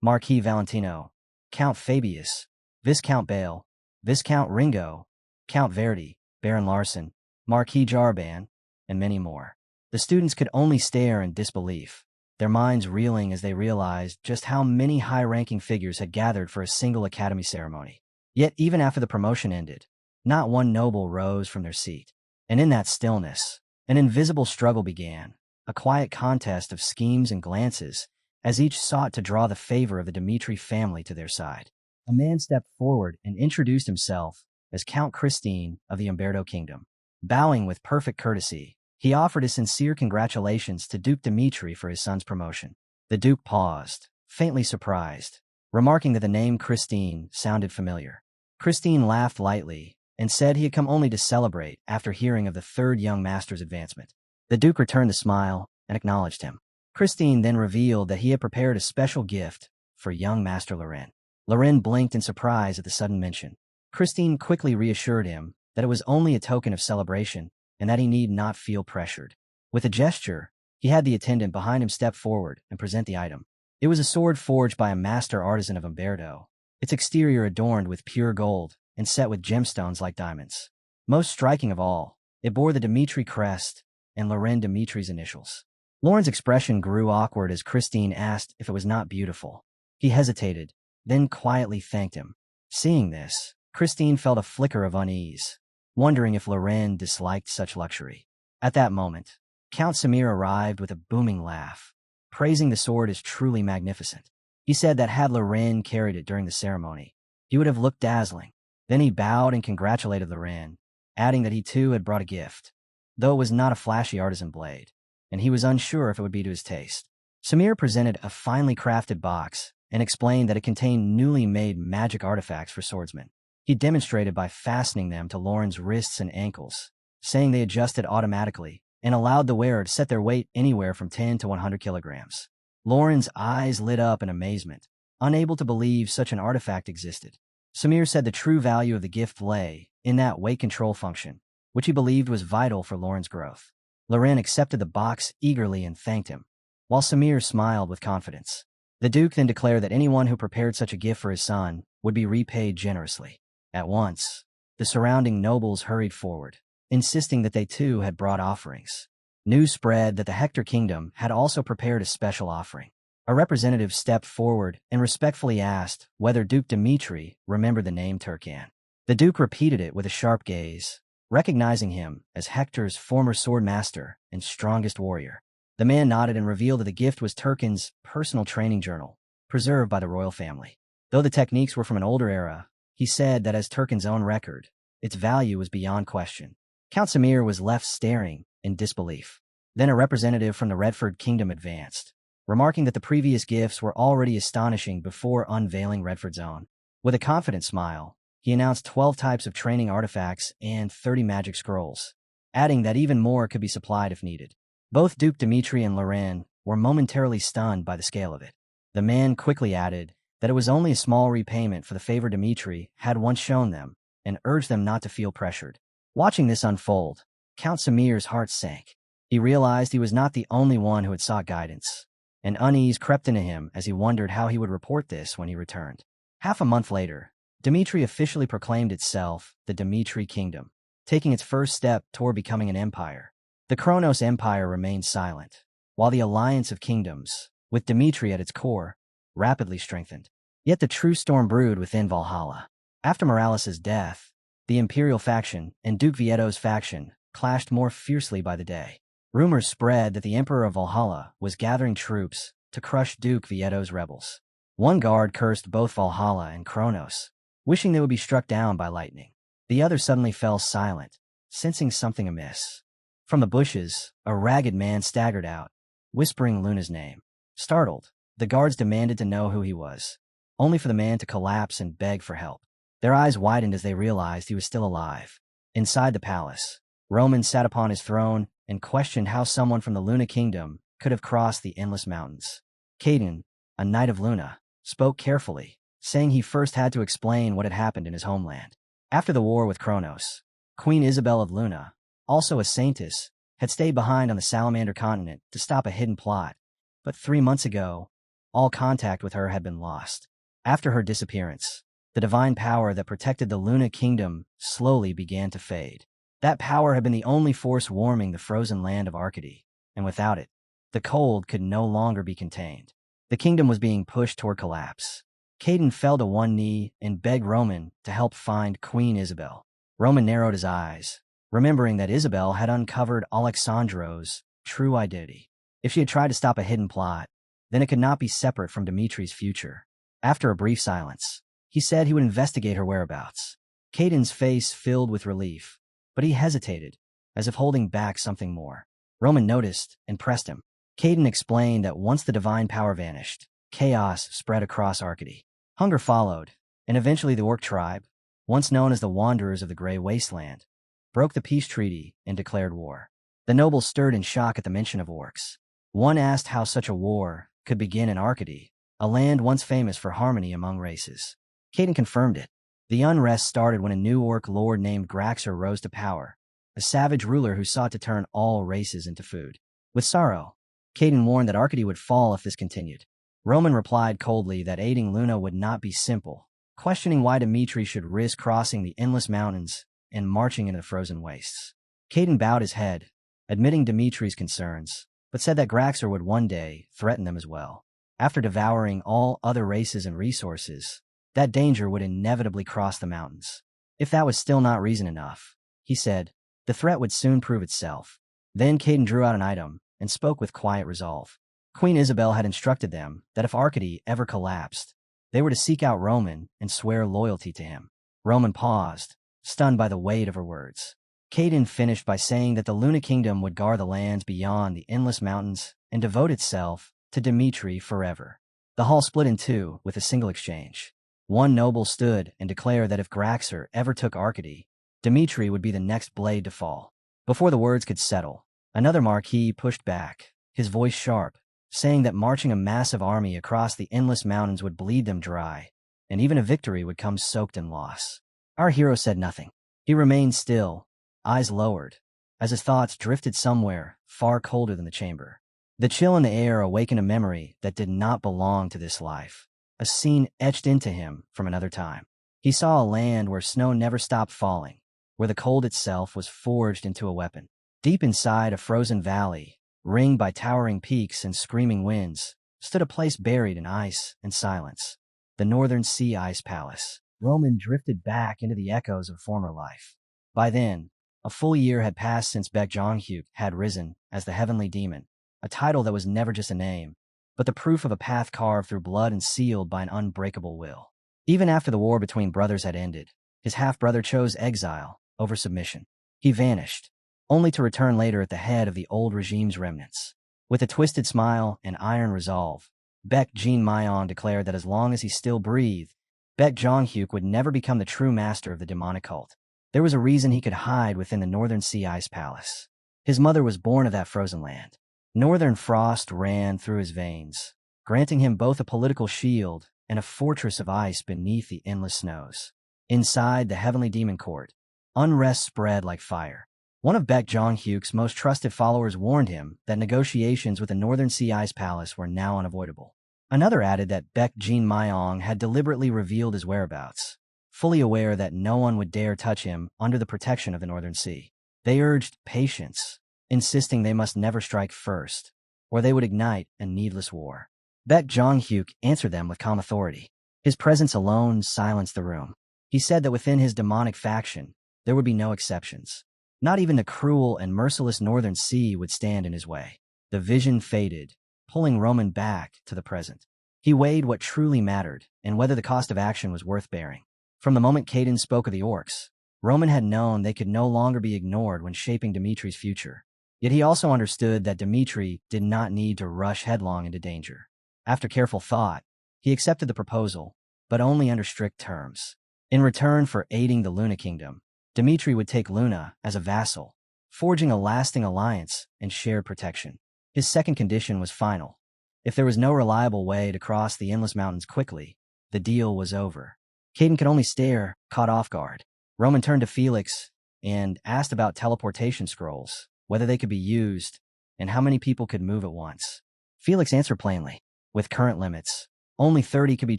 Marquis Valentino, Count Fabius, Viscount Bale, Viscount Ringo, Count Verdi, Baron Larson, Marquis Jarban, and many more. The students could only stare in disbelief, their minds reeling as they realized just how many high-ranking figures had gathered for a single academy ceremony. Yet even after the promotion ended, not one noble rose from their seat. And in that stillness, an invisible struggle began, a quiet contest of schemes and glances, as each sought to draw the favor of the Dimitri family to their side. A man stepped forward and introduced himself as Count Christine of the Umberto Kingdom. Bowing with perfect courtesy, he offered his sincere congratulations to Duke Dimitri for his son's promotion. The Duke paused, faintly surprised, remarking that the name Christine sounded familiar. Christine laughed lightly, and said he had come only to celebrate after hearing of the third young master's advancement. The Duke returned the smile and acknowledged him. Christine then revealed that he had prepared a special gift for young Master Loren. Loren blinked in surprise at the sudden mention. Christine quickly reassured him that it was only a token of celebration and that he need not feel pressured. With a gesture, he had the attendant behind him step forward and present the item. It was a sword forged by a master artisan of Umberto, its exterior adorned with pure gold and set with gemstones like diamonds. Most striking of all, it bore the Dimitri crest and Loren Dimitri's initials. Lauren's expression grew awkward as Christine asked if it was not beautiful. He hesitated, then quietly thanked him. Seeing this, Christine felt a flicker of unease, wondering if Loren disliked such luxury. At that moment, Count Samir arrived with a booming laugh, praising the sword as truly magnificent. He said that had Loren carried it during the ceremony, he would have looked dazzling. Then he bowed and congratulated Loren, adding that he too had brought a gift, though it was not a flashy artisan blade, and he was unsure if it would be to his taste. Samir presented a finely crafted box and explained that it contained newly made magic artifacts for swordsmen. He demonstrated by fastening them to Loren's wrists and ankles, saying they adjusted automatically and allowed the wearer to set their weight anywhere from 10 to 100 kilograms. Loren's eyes lit up in amazement, unable to believe such an artifact existed. Samir said the true value of the gift lay in that weight control function, which he believed was vital for Loren's growth. Loren accepted the box eagerly and thanked him, while Samir smiled with confidence. The Duke then declared that anyone who prepared such a gift for his son would be repaid generously. At once, the surrounding nobles hurried forward, insisting that they too had brought offerings. News spread that the Hector Kingdom had also prepared a special offering. A representative stepped forward and respectfully asked whether Duke Dimitri remembered the name Turkan. The Duke repeated it with a sharp gaze, recognizing him as Hector's former sword master and strongest warrior. The man nodded and revealed that the gift was Turkan's personal training journal, preserved by the royal family. Though the techniques were from an older era, he said that as Turkan's own record, its value was beyond question. Count Samir was left staring in disbelief. Then a representative from the Redford Kingdom advanced, remarking that the previous gifts were already astonishing before unveiling Redford's own. With a confident smile, he announced 12 types of training artifacts and 30 magic scrolls, adding that even more could be supplied if needed. Both Duke Dimitri and Loren were momentarily stunned by the scale of it. The man quickly added that it was only a small repayment for the favor Dimitri had once shown them, and urged them not to feel pressured. Watching this unfold, Count Samir's heart sank. He realized he was not the only one who had sought guidance, and unease crept into him as he wondered how he would report this when he returned. Half a month later, Dimitri officially proclaimed itself the Dimitri Kingdom, taking its first step toward becoming an empire. The Kronos Empire remained silent, while the alliance of kingdoms, with Dimitri at its core, rapidly strengthened. Yet the true storm brewed within Valhalla. After Morales' death, the Imperial faction and Duke Vieto's faction clashed more fiercely by the day. Rumors spread that the Emperor of Valhalla was gathering troops to crush Duke Vieto's rebels. One guard cursed both Valhalla and Kronos, wishing they would be struck down by lightning. The other suddenly fell silent, sensing something amiss. From the bushes, a ragged man staggered out, whispering Luna's name. Startled, the guards demanded to know who he was, only for the man to collapse and beg for help. Their eyes widened as they realized he was still alive. Inside the palace, Roman sat upon his throne and questioned how someone from the Luna Kingdom could have crossed the endless mountains. Caden, a knight of Luna, spoke carefully, saying he first had to explain what had happened in his homeland. After the war with Kronos, Queen Isabel of Luna, also a saintess, had stayed behind on the Salamander continent to stop a hidden plot, but 3 months ago, all contact with her had been lost. After her disappearance, the divine power that protected the Luna Kingdom slowly began to fade. That power had been the only force warming the frozen land of Arcady, and without it, the cold could no longer be contained. The kingdom was being pushed toward collapse. Caden fell to one knee and begged Roman to help find Queen Isabel. Roman narrowed his eyes, remembering that Isabel had uncovered Alexandro's true identity. If she had tried to stop a hidden plot, then it could not be separate from Dimitri's future. After a brief silence, he said he would investigate her whereabouts. Caden's face filled with relief, but he hesitated, as if holding back something more. Roman noticed and pressed him. Caden explained that once the divine power vanished, chaos spread across Arcady. Hunger followed, and eventually the Orc tribe, once known as the Wanderers of the Grey Wasteland, broke the peace treaty and declared war. The nobles stirred in shock at the mention of orcs. One asked how such a war could begin in Arcady, a land once famous for harmony among races. Caden confirmed it. The unrest started when a new orc lord named Graxer rose to power, a savage ruler who sought to turn all races into food. With sorrow, Caden warned that Arcady would fall if this continued. Roman replied coldly that aiding Luna would not be simple, questioning why Dimitri should risk crossing the endless mountains and marching into the frozen wastes. Caden bowed his head, admitting Dimitri's concerns, but said that Graxer would one day threaten them as well. After devouring all other races and resources, that danger would inevitably cross the mountains. If that was still not reason enough, he said, the threat would soon prove itself. Then Caden drew out an item and spoke with quiet resolve. Queen Isabel had instructed them that if Arcady ever collapsed, they were to seek out Roman and swear loyalty to him. Roman paused, stunned by the weight of her words. Caden finished by saying that the Luna Kingdom would guard the lands beyond the endless mountains and devote itself to Dimitri forever. The hall split in two with a single exchange. One noble stood and declared that if Graxer ever took Arcady, Dimitri would be the next blade to fall. Before the words could settle, another marquis pushed back, his voice sharp, saying that marching a massive army across the endless mountains would bleed them dry, and even a victory would come soaked in loss. Our hero said nothing. He remained still, eyes lowered, as his thoughts drifted somewhere far colder than the chamber. The chill in the air awakened a memory that did not belong to this life, a scene etched into him from another time. He saw a land where snow never stopped falling, where the cold itself was forged into a weapon. Deep inside a frozen valley, ringed by towering peaks and screaming winds, stood a place buried in ice and silence, the Northern Sea Ice Palace. Roman drifted back into the echoes of former life. By then, a full year had passed since Baek Jong-hyuk had risen as the Heavenly Demon, a title that was never just a name, but the proof of a path carved through blood and sealed by an unbreakable will. Even after the war between brothers had ended, his half-brother chose exile over submission. He vanished, only to return later at the head of the old regime's remnants. With a twisted smile and iron resolve, Baek Jin-myong declared that as long as he still breathed, Baek Jong-hyuk would never become the true master of the demonic cult. There was a reason he could hide within the Northern Sea Ice Palace. His mother was born of that frozen land. Northern frost ran through his veins, granting him both a political shield and a fortress of ice beneath the endless snows. Inside the Heavenly Demon Court, unrest spread like fire. One of Baek Jong-hyuk's most trusted followers warned him that negotiations with the Northern Sea Ice Palace were now unavoidable. Another added that Baek Jin-myong had deliberately revealed his whereabouts, fully aware that no one would dare touch him under the protection of the Northern Sea. They urged patience, insisting they must never strike first, or they would ignite a needless war. Baek Jong-hyuk answered them with calm authority. His presence alone silenced the room. He said that within his demonic faction, there would be no exceptions. Not even the cruel and merciless Northern Sea would stand in his way. The vision faded, pulling Roman back to the present. He weighed what truly mattered and whether the cost of action was worth bearing. From the moment Caden spoke of the orcs, Roman had known they could no longer be ignored when shaping Dimitri's future. Yet he also understood that Dimitri did not need to rush headlong into danger. After careful thought, he accepted the proposal, but only under strict terms. In return for aiding the Luna Kingdom, Dimitri would take Luna as a vassal, forging a lasting alliance and shared protection. His second condition was final. If there was no reliable way to cross the endless mountains quickly, the deal was over. Caden could only stare, caught off guard. Roman turned to Felix and asked about teleportation scrolls, whether they could be used, and how many people could move at once. Felix answered plainly. With current limits, only 30 could be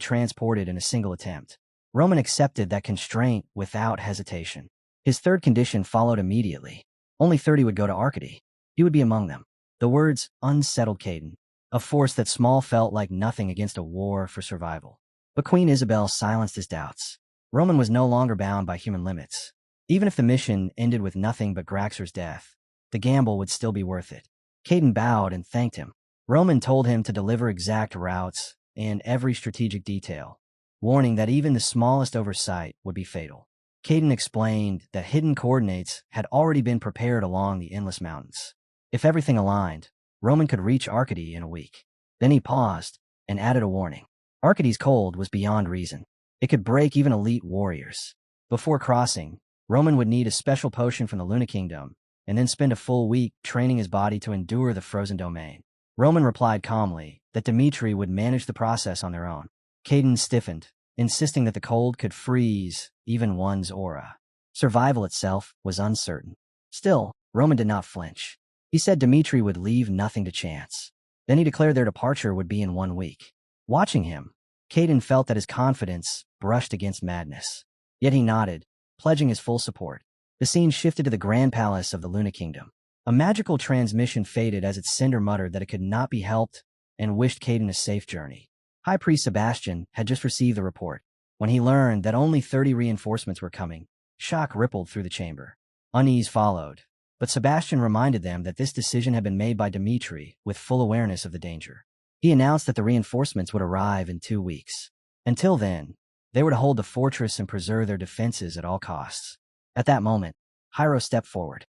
transported in a single attempt. Roman accepted that constraint without hesitation. His third condition followed immediately. Only 30 would go to Arcady. He would be among them. The words unsettled Caden, a force that small felt like nothing against a war for survival. But Queen Isabel silenced his doubts. Roman was no longer bound by human limits. Even if the mission ended with nothing but Graxer's death, the gamble would still be worth it. Caden bowed and thanked him. Roman told him to deliver exact routes and every strategic detail, warning that even the smallest oversight would be fatal. Caden explained that hidden coordinates had already been prepared along the endless mountains. If everything aligned, Roman could reach Arcady in a week. Then he paused and added a warning. Arcady's cold was beyond reason. It could break even elite warriors. Before crossing, Roman would need a special potion from the Luna Kingdom, and then spend a full week training his body to endure the frozen domain. Roman replied calmly that Dmitri would manage the process on their own. Caden stiffened, insisting that the cold could freeze even one's aura. Survival itself was uncertain. Still, Roman did not flinch. He said Dmitri would leave nothing to chance. Then he declared their departure would be in 1 week. Watching him, Caden felt that his confidence brushed against madness. Yet he nodded, pledging his full support. The scene shifted to the Grand Palace of the Luna Kingdom. A magical transmission faded as its sender muttered that it could not be helped and wished Caden a safe journey. High Priest Sebastian had just received the report. When he learned that only 30 reinforcements were coming, shock rippled through the chamber. Unease followed, but Sebastian reminded them that this decision had been made by Dmitri with full awareness of the danger. He announced that the reinforcements would arrive in 2 weeks. Until then, they were to hold the fortress and preserve their defenses at all costs. At that moment, Hyro stepped forward.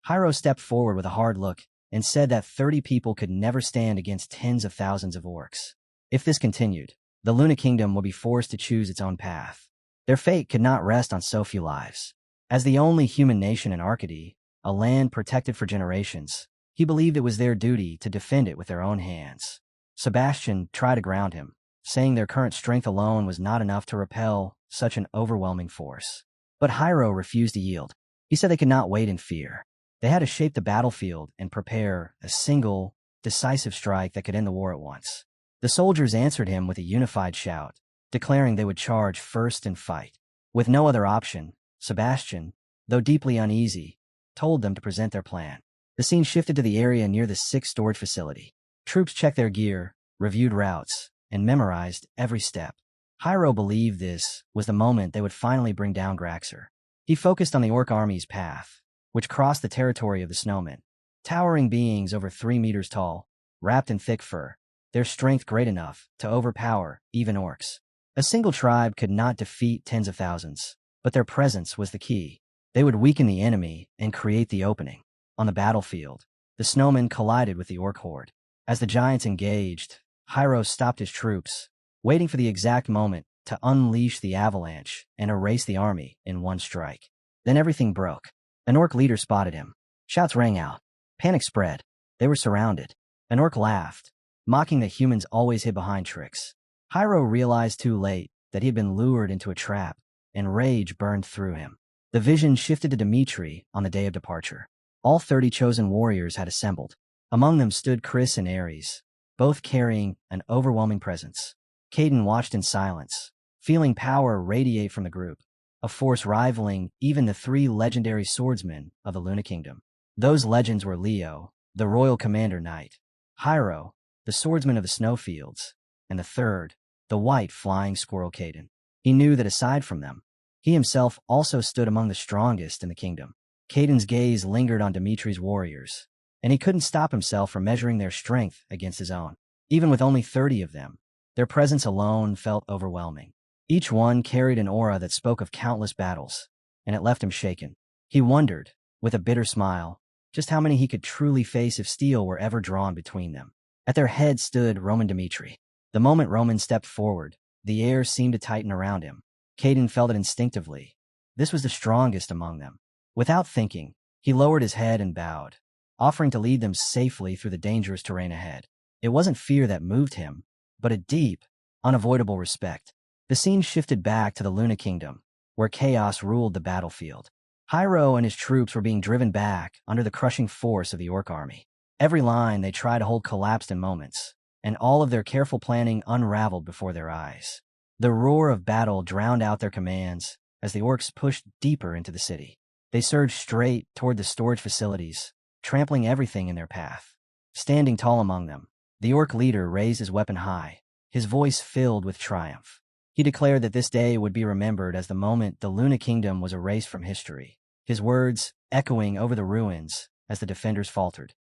Hyro stepped forward with a hard look and said that 30 people could never stand against tens of thousands of orcs. If this continued, the Luna Kingdom would be forced to choose its own path. Their fate could not rest on so few lives. As the only human nation in Arcady, a land protected for generations, he believed it was their duty to defend it with their own hands. Sebastian tried to ground him, saying their current strength alone was not enough to repel such an overwhelming force. But Hyro refused to yield. He said they could not wait in fear. They had to shape the battlefield and prepare a single, decisive strike that could end the war at once. The soldiers answered him with a unified shout, declaring they would charge first and fight. With no other option, Sebastian, though deeply uneasy, told them to present their plan. The scene shifted to the area near the 6th storage facility. Troops checked their gear, reviewed routes, and memorized every step. Hyro believed this was the moment they would finally bring down Graxer. He focused on the orc army's path, which crossed the territory of the snowmen. Towering beings over 3 meters tall, wrapped in thick fur, their strength great enough to overpower even orcs. A single tribe could not defeat tens of thousands, but their presence was the key. They would weaken the enemy and create the opening. On the battlefield, the snowmen collided with the orc horde. As the giants engaged, Hyro stopped his troops, waiting for the exact moment to unleash the avalanche and erase the army in one strike. Then everything broke. An orc leader spotted him. Shouts rang out. Panic spread. They were surrounded. An orc laughed, mocking that humans always hid behind tricks. Hyro realized too late that he had been lured into a trap, and rage burned through him. The vision shifted to Dmitri on the day of departure. All 30 chosen warriors had assembled. Among them stood Chris and Ares, both carrying an overwhelming presence. Caden watched in silence, feeling power radiate from the group, a force rivaling even the 3 legendary swordsmen of the Luna Kingdom. Those legends were Leo, the royal commander knight, Hyro, the swordsman of the snowfields, and the third, the white flying squirrel Caden. He knew that aside from them, he himself also stood among the strongest in the kingdom. Caden's gaze lingered on Dimitri's warriors, and he couldn't stop himself from measuring their strength against his own. Even with only 30 of them, their presence alone felt overwhelming. Each one carried an aura that spoke of countless battles, and it left him shaken. He wondered, with a bitter smile, just how many he could truly face if steel were ever drawn between them. At their head stood Roman Dmitri. The moment Roman stepped forward, the air seemed to tighten around him. Caden felt it instinctively. This was the strongest among them. Without thinking, he lowered his head and bowed, offering to lead them safely through the dangerous terrain ahead. It wasn't fear that moved him, but a deep, unavoidable respect. The scene shifted back to the Luna Kingdom, where chaos ruled the battlefield. Hyro and his troops were being driven back under the crushing force of the orc army. Every line they tried to hold collapsed in moments, and all of their careful planning unraveled before their eyes. The roar of battle drowned out their commands as the orcs pushed deeper into the city. They surged straight toward the storage facilities, trampling everything in their path. Standing tall among them, the orc leader raised his weapon high, his voice filled with triumph. He declared that this day would be remembered as the moment the Luna Kingdom was erased from history, his words echoing over the ruins as the defenders faltered.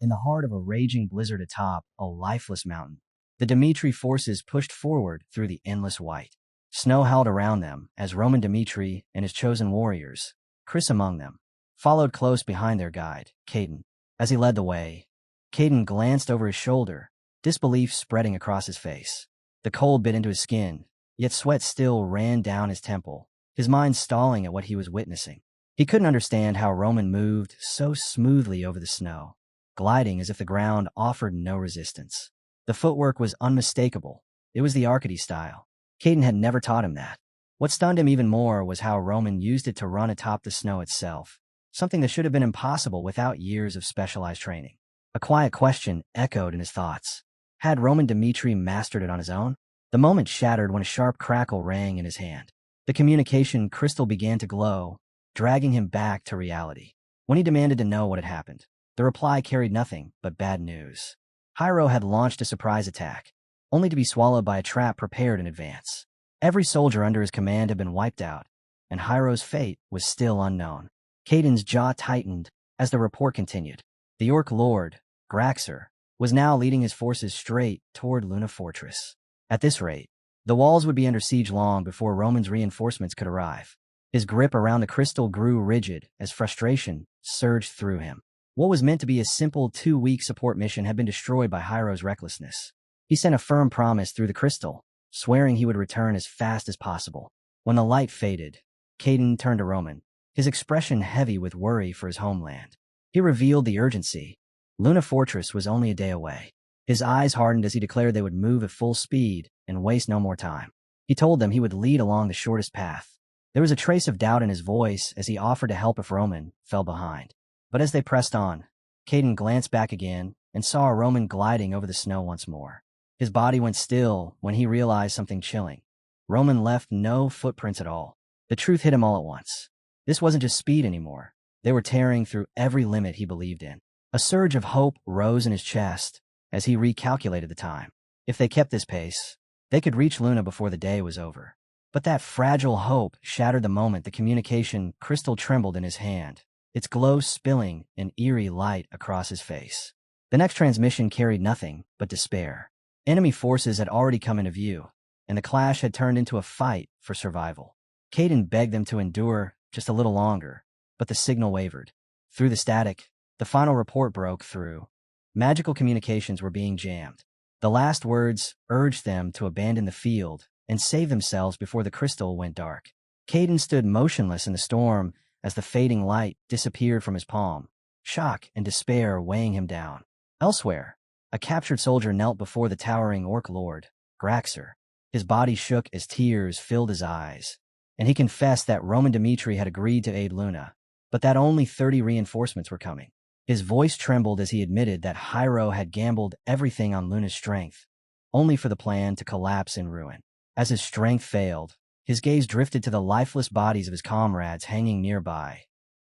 In the heart of a raging blizzard atop a lifeless mountain, the Dmitri forces pushed forward through the endless white. Snow howled around them as Roman Dmitri and his chosen warriors, Chris among them, followed close behind their guide, Caden. As he led the way, Caden glanced over his shoulder, disbelief spreading across his face. The cold bit into his skin, yet sweat still ran down his temple his mind stalling at what he was witnessing. He couldn't understand how Roman moved so smoothly over the snow, gliding as if the ground offered no resistance. The footwork was unmistakable. It was the Arcady style. Caden had never taught him that. What stunned him even more was how Roman used it to run atop the snow itself, something that should have been impossible without years of specialized training. A quiet question echoed in his thoughts. Had Roman Dmitri mastered it on his own? The moment shattered when a sharp crackle rang in his hand. The communication crystal began to glow, dragging him back to reality. When he demanded to know what had happened, the reply carried nothing but bad news. Hyro had launched a surprise attack, only to be swallowed by a trap prepared in advance. Every soldier under his command had been wiped out, and Hyro's fate was still unknown. Caden's jaw tightened as the report continued. The Orc Lord, Graxer, was now leading his forces straight toward Luna Fortress. At this rate, the walls would be under siege long before Roman's reinforcements could arrive. His grip around the crystal grew rigid as frustration surged through him. What was meant to be a simple 2-week support mission had been destroyed by Hyro's recklessness. He sent a firm promise through the crystal, swearing he would return as fast as possible. When the light faded, Caden turned to Roman, his expression heavy with worry for his homeland. He revealed the urgency. Luna Fortress was only a day away. His eyes hardened as he declared they would move at full speed and waste no more time. He told them he would lead along the shortest path. There was a trace of doubt in his voice as he offered to help if Roman fell behind. But as they pressed on, Caden glanced back again and saw a Roman gliding over the snow once more. His body went still when he realized something chilling. Roman left no footprints at all. The truth hit him all at once. This wasn't just speed anymore. They were tearing through every limit he believed in. A surge of hope rose in his chest as he recalculated the time. If they kept this pace, they could reach Luna before the day was over. But that fragile hope shattered the moment the communication crystal trembled in his hand, its glow spilling an eerie light across his face. The next transmission carried nothing but despair. Enemy forces had already come into view, and the clash had turned into a fight for survival. Caden begged them to endure just a little longer, but the signal wavered. Through the static, the final report broke through. Magical communications were being jammed. The last words urged them to abandon the field and save themselves before the crystal went dark. Caden stood motionless in the storm as the fading light disappeared from his palm, shock and despair weighing him down. Elsewhere, a captured soldier knelt before the towering Orc Lord, Graxer. His body shook as tears filled his eyes, and he confessed that Roman Dmitri had agreed to aid Luna, but that only 30 reinforcements were coming. His voice trembled as he admitted that Hyro had gambled everything on Luna's strength, only for the plan to collapse in ruin. As his strength failed, his gaze drifted to the lifeless bodies of his comrades hanging nearby,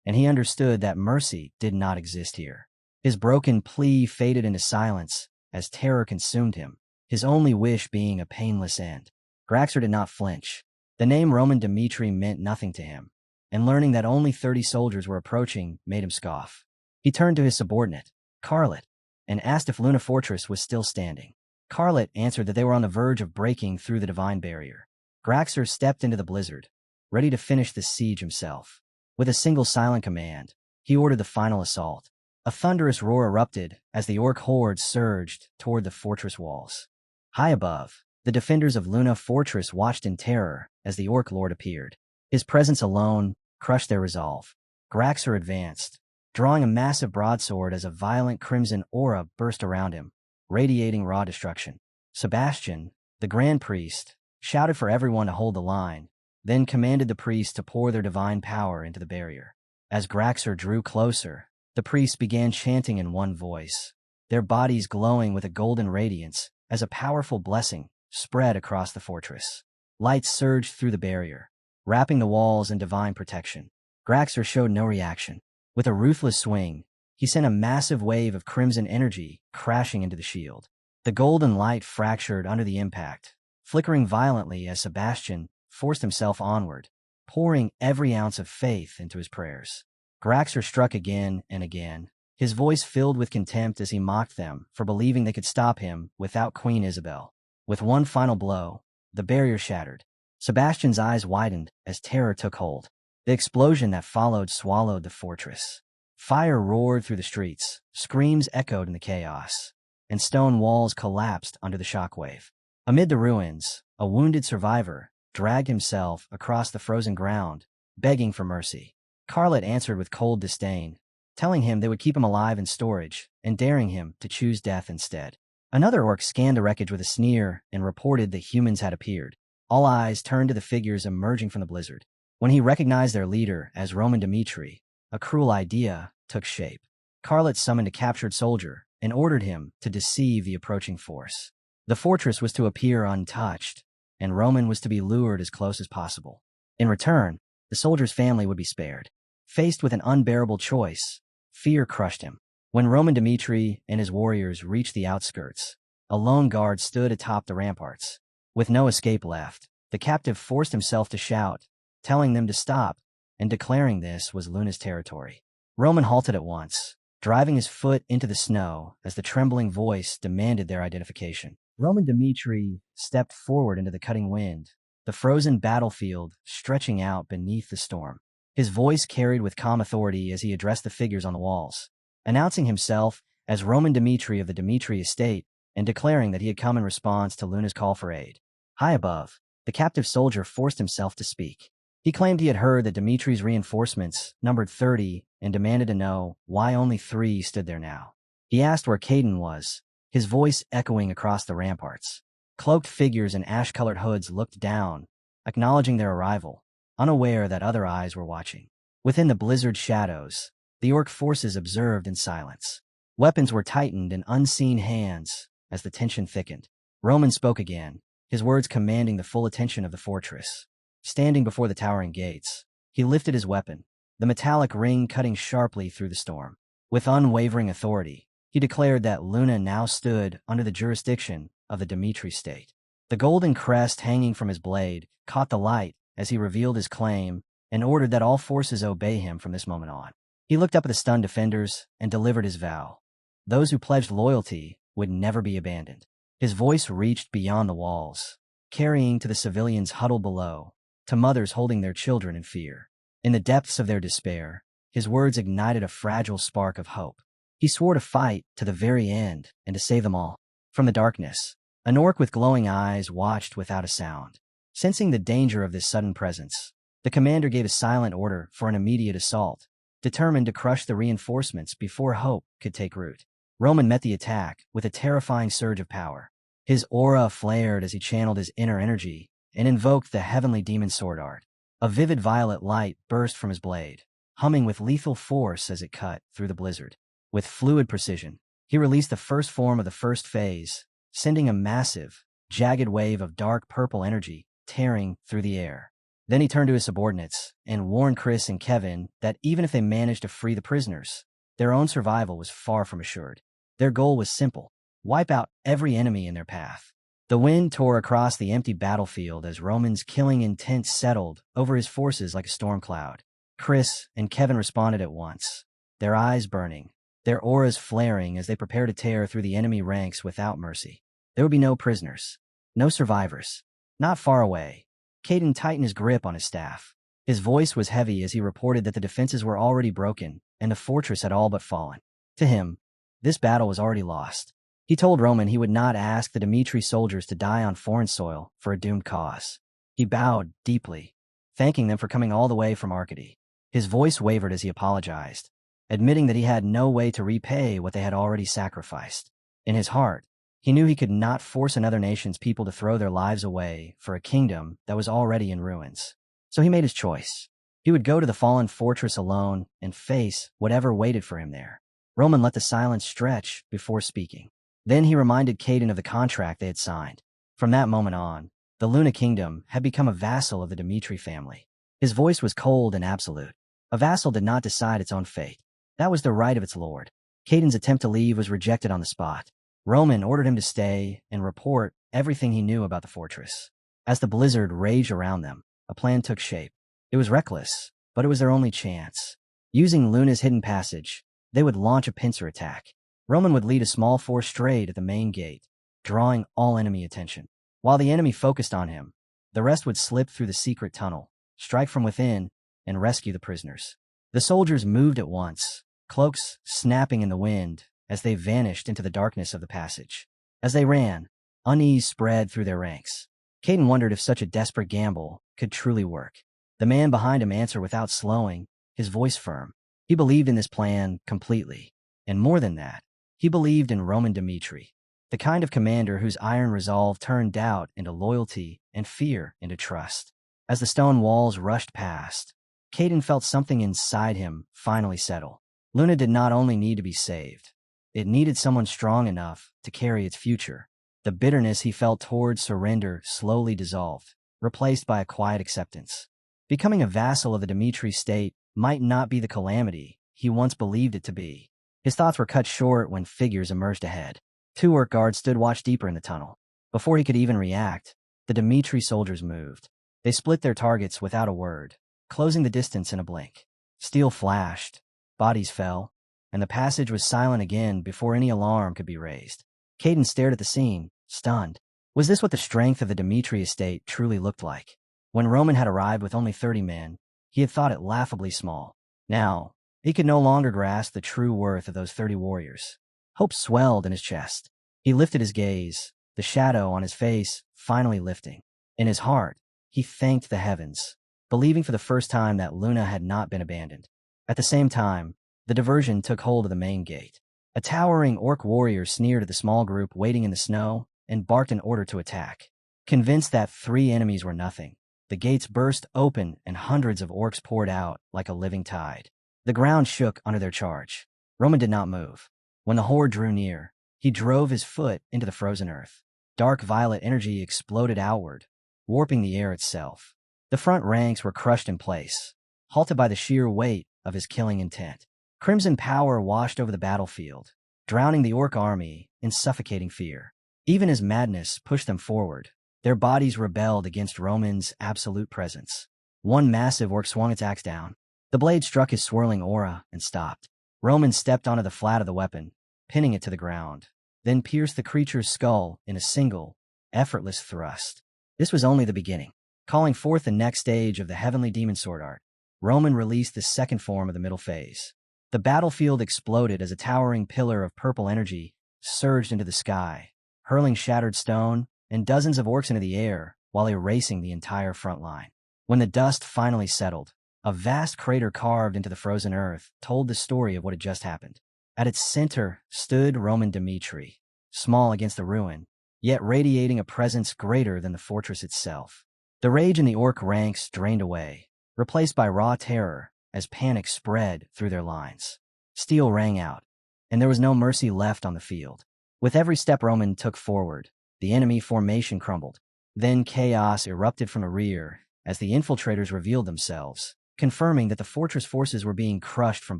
and he understood that mercy did not exist here. His broken plea faded into silence as terror consumed him, his only wish being a painless end. Graxer did not flinch. The name Roman Dmitri meant nothing to him, and learning that only 30 soldiers were approaching made him scoff. He turned to his subordinate, Carlet, and asked if Luna Fortress was still standing. Carlet answered that they were on the verge of breaking through the divine barrier. Graxer stepped into the blizzard, ready to finish the siege himself. With a single silent command, he ordered the final assault. A thunderous roar erupted as the orc horde surged toward the fortress walls. High above, the defenders of Luna Fortress watched in terror as the Orc Lord appeared. His presence alone crushed their resolve. Graxer advanced, drawing a massive broadsword as a violent crimson aura burst around him, radiating raw destruction. Sebastian, the Grand Priest, shouted for everyone to hold the line, then commanded the priests to pour their divine power into the barrier. As Graxer drew closer, the priests began chanting in one voice, their bodies glowing with a golden radiance as a powerful blessing spread across the fortress. Lights surged through the barrier, wrapping the walls in divine protection. Graxer showed no reaction. With a ruthless swing, he sent a massive wave of crimson energy crashing into the shield. The golden light fractured under the impact, flickering violently as Sebastian forced himself onward, pouring every ounce of faith into his prayers. Graxer struck again and again, his voice filled with contempt as he mocked them for believing they could stop him without Queen Isabel. With one final blow, the barrier shattered. Sebastian's eyes widened as terror took hold. The explosion that followed swallowed the fortress. Fire roared through the streets, screams echoed in the chaos, and stone walls collapsed under the shockwave. Amid the ruins, a wounded survivor dragged himself across the frozen ground, begging for mercy. Carlet answered with cold disdain, telling him they would keep him alive in storage and daring him to choose death instead. Another orc scanned the wreckage with a sneer and reported that humans had appeared. All eyes turned to the figures emerging from the blizzard. When he recognized their leader as Roman Dmitri, a cruel idea took shape. Carlet summoned a captured soldier and ordered him to deceive the approaching force. The fortress was to appear untouched, and Roman was to be lured as close as possible. In return, the soldier's family would be spared. Faced with an unbearable choice, fear crushed him. When Roman Dmitri and his warriors reached the outskirts, a lone guard stood atop the ramparts. With no escape left, the captive forced himself to shout, telling them to stop, and declaring this was Luna's territory. Roman halted at once, driving his foot into the snow as the trembling voice demanded their identification. Roman Dmitri stepped forward into the cutting wind, the frozen battlefield stretching out beneath the storm. His voice carried with calm authority as he addressed the figures on the walls, announcing himself as Roman Dmitri of the Dmitri estate and declaring that he had come in response to Luna's call for aid. High above, the captive soldier forced himself to speak. He claimed he had heard that Dmitri's reinforcements numbered 30 and demanded to know why only 3 stood there now. He asked where Caden was, his voice echoing across the ramparts. Cloaked figures in ash-colored hoods looked down, acknowledging their arrival, unaware that other eyes were watching. Within the blizzard shadows, the orc forces observed in silence. Weapons were tightened in unseen hands as the tension thickened. Roman spoke again, his words commanding the full attention of the fortress. Standing before the towering gates, he lifted his weapon, the metallic ring cutting sharply through the storm. With unwavering authority, he declared that Luna now stood under the jurisdiction of the Dmitri state. The golden crest hanging from his blade caught the light as he revealed his claim and ordered that all forces obey him from this moment on. He looked up at the stunned defenders and delivered his vow. Those who pledged loyalty would never be abandoned. His voice reached beyond the walls, carrying to the civilians huddled below, to mothers holding their children in fear. In the depths of their despair, his words ignited a fragile spark of hope. He swore to fight to the very end and to save them all. From the darkness, an orc with glowing eyes watched without a sound. Sensing the danger of this sudden presence, the commander gave a silent order for an immediate assault, determined to crush the reinforcements before hope could take root. Roman met the attack with a terrifying surge of power. His aura flared as he channeled his inner energy and invoked the heavenly demon sword art. A vivid violet light burst from his blade, humming with lethal force as it cut through the blizzard. With fluid precision, he released the first form of the first phase, sending a massive, jagged wave of dark purple energy tearing through the air. Then he turned to his subordinates and warned Chris and Kevin that even if they managed to free the prisoners, their own survival was far from assured. Their goal was simple: wipe out every enemy in their path. The wind tore across the empty battlefield as Roman's killing intent settled over his forces like a storm cloud. Chris and Kevin responded at once, their eyes burning, their auras flaring as they prepared to tear through the enemy ranks without mercy. There would be no prisoners, no survivors. Not far away, Caden tightened his grip on his staff. His voice was heavy as he reported that the defenses were already broken and the fortress had all but fallen. To him, this battle was already lost. He told Roman he would not ask the Dmitri soldiers to die on foreign soil for a doomed cause. He bowed deeply, thanking them for coming all the way from Arcady. His voice wavered as he apologized, admitting that he had no way to repay what they had already sacrificed. In his heart, he knew he could not force another nation's people to throw their lives away for a kingdom that was already in ruins. So he made his choice. He would go to the fallen fortress alone and face whatever waited for him there. Roman let the silence stretch before speaking. Then he reminded Caden of the contract they had signed. From that moment on, the Luna Kingdom had become a vassal of the Dmitri family. His voice was cold and absolute. A vassal did not decide its own fate. That was the right of its lord. Caden's attempt to leave was rejected on the spot. Roman ordered him to stay and report everything he knew about the fortress. As the blizzard raged around them, a plan took shape. It was reckless, but it was their only chance. Using Luna's hidden passage, they would launch a pincer attack. Roman would lead a small force straight at the main gate, drawing all enemy attention. While the enemy focused on him, the rest would slip through the secret tunnel, strike from within, and rescue the prisoners. The soldiers moved at once, cloaks snapping in the wind as they vanished into the darkness of the passage. As they ran, unease spread through their ranks. Caden wondered if such a desperate gamble could truly work. The man behind him answered without slowing, his voice firm. He believed in this plan completely. And more than that, he believed in Roman Dmitri, the kind of commander whose iron resolve turned doubt into loyalty and fear into trust. As the stone walls rushed past, Caden felt something inside him finally settle. Luna did not only need to be saved. It needed someone strong enough to carry its future. The bitterness he felt towards surrender slowly dissolved, replaced by a quiet acceptance. Becoming a vassal of the Dmitri state might not be the calamity he once believed it to be. His thoughts were cut short when figures emerged ahead. 2 orc guards stood watch deeper in the tunnel. Before he could even react, the Dmitri soldiers moved. They split their targets without a word, closing the distance in a blink. Steel flashed, bodies fell, and the passage was silent again before any alarm could be raised. Caden stared at the scene, stunned. Was this what the strength of the Dmitri estate truly looked like? When Roman had arrived with only 30 men, he had thought it laughably small. Now, he could no longer grasp the true worth of those 30 warriors. Hope swelled in his chest. He lifted his gaze, the shadow on his face finally lifting. In his heart, he thanked the heavens, believing for the first time that Luna had not been abandoned. At the same time, the diversion took hold of the main gate. A towering orc warrior sneered at the small group waiting in the snow and barked an order to attack. Convinced that 3 enemies were nothing, the gates burst open and hundreds of orcs poured out like a living tide. The ground shook under their charge. Roman did not move. When the horde drew near, he drove his foot into the frozen earth. Dark violet energy exploded outward, warping the air itself. The front ranks were crushed in place, halted by the sheer weight of his killing intent. Crimson power washed over the battlefield, drowning the orc army in suffocating fear. Even as madness pushed them forward, their bodies rebelled against Roman's absolute presence. One massive orc swung its axe down. The blade struck his swirling aura and stopped. Roman stepped onto the flat of the weapon, pinning it to the ground, then pierced the creature's skull in a single, effortless thrust. This was only the beginning. Calling forth the next stage of the heavenly demon sword art, Roman released the second form of the middle phase. The battlefield exploded as a towering pillar of purple energy surged into the sky, hurling shattered stone and dozens of orcs into the air while erasing the entire front line. When the dust finally settled, a vast crater carved into the frozen earth told the story of what had just happened. At its center stood Roman Dmitri, small against the ruin, yet radiating a presence greater than the fortress itself. The rage in the orc ranks drained away, replaced by raw terror as panic spread through their lines. Steel rang out, and there was no mercy left on the field. With every step Roman took forward, the enemy formation crumbled. Then chaos erupted from the rear as the infiltrators revealed themselves, confirming that the fortress forces were being crushed from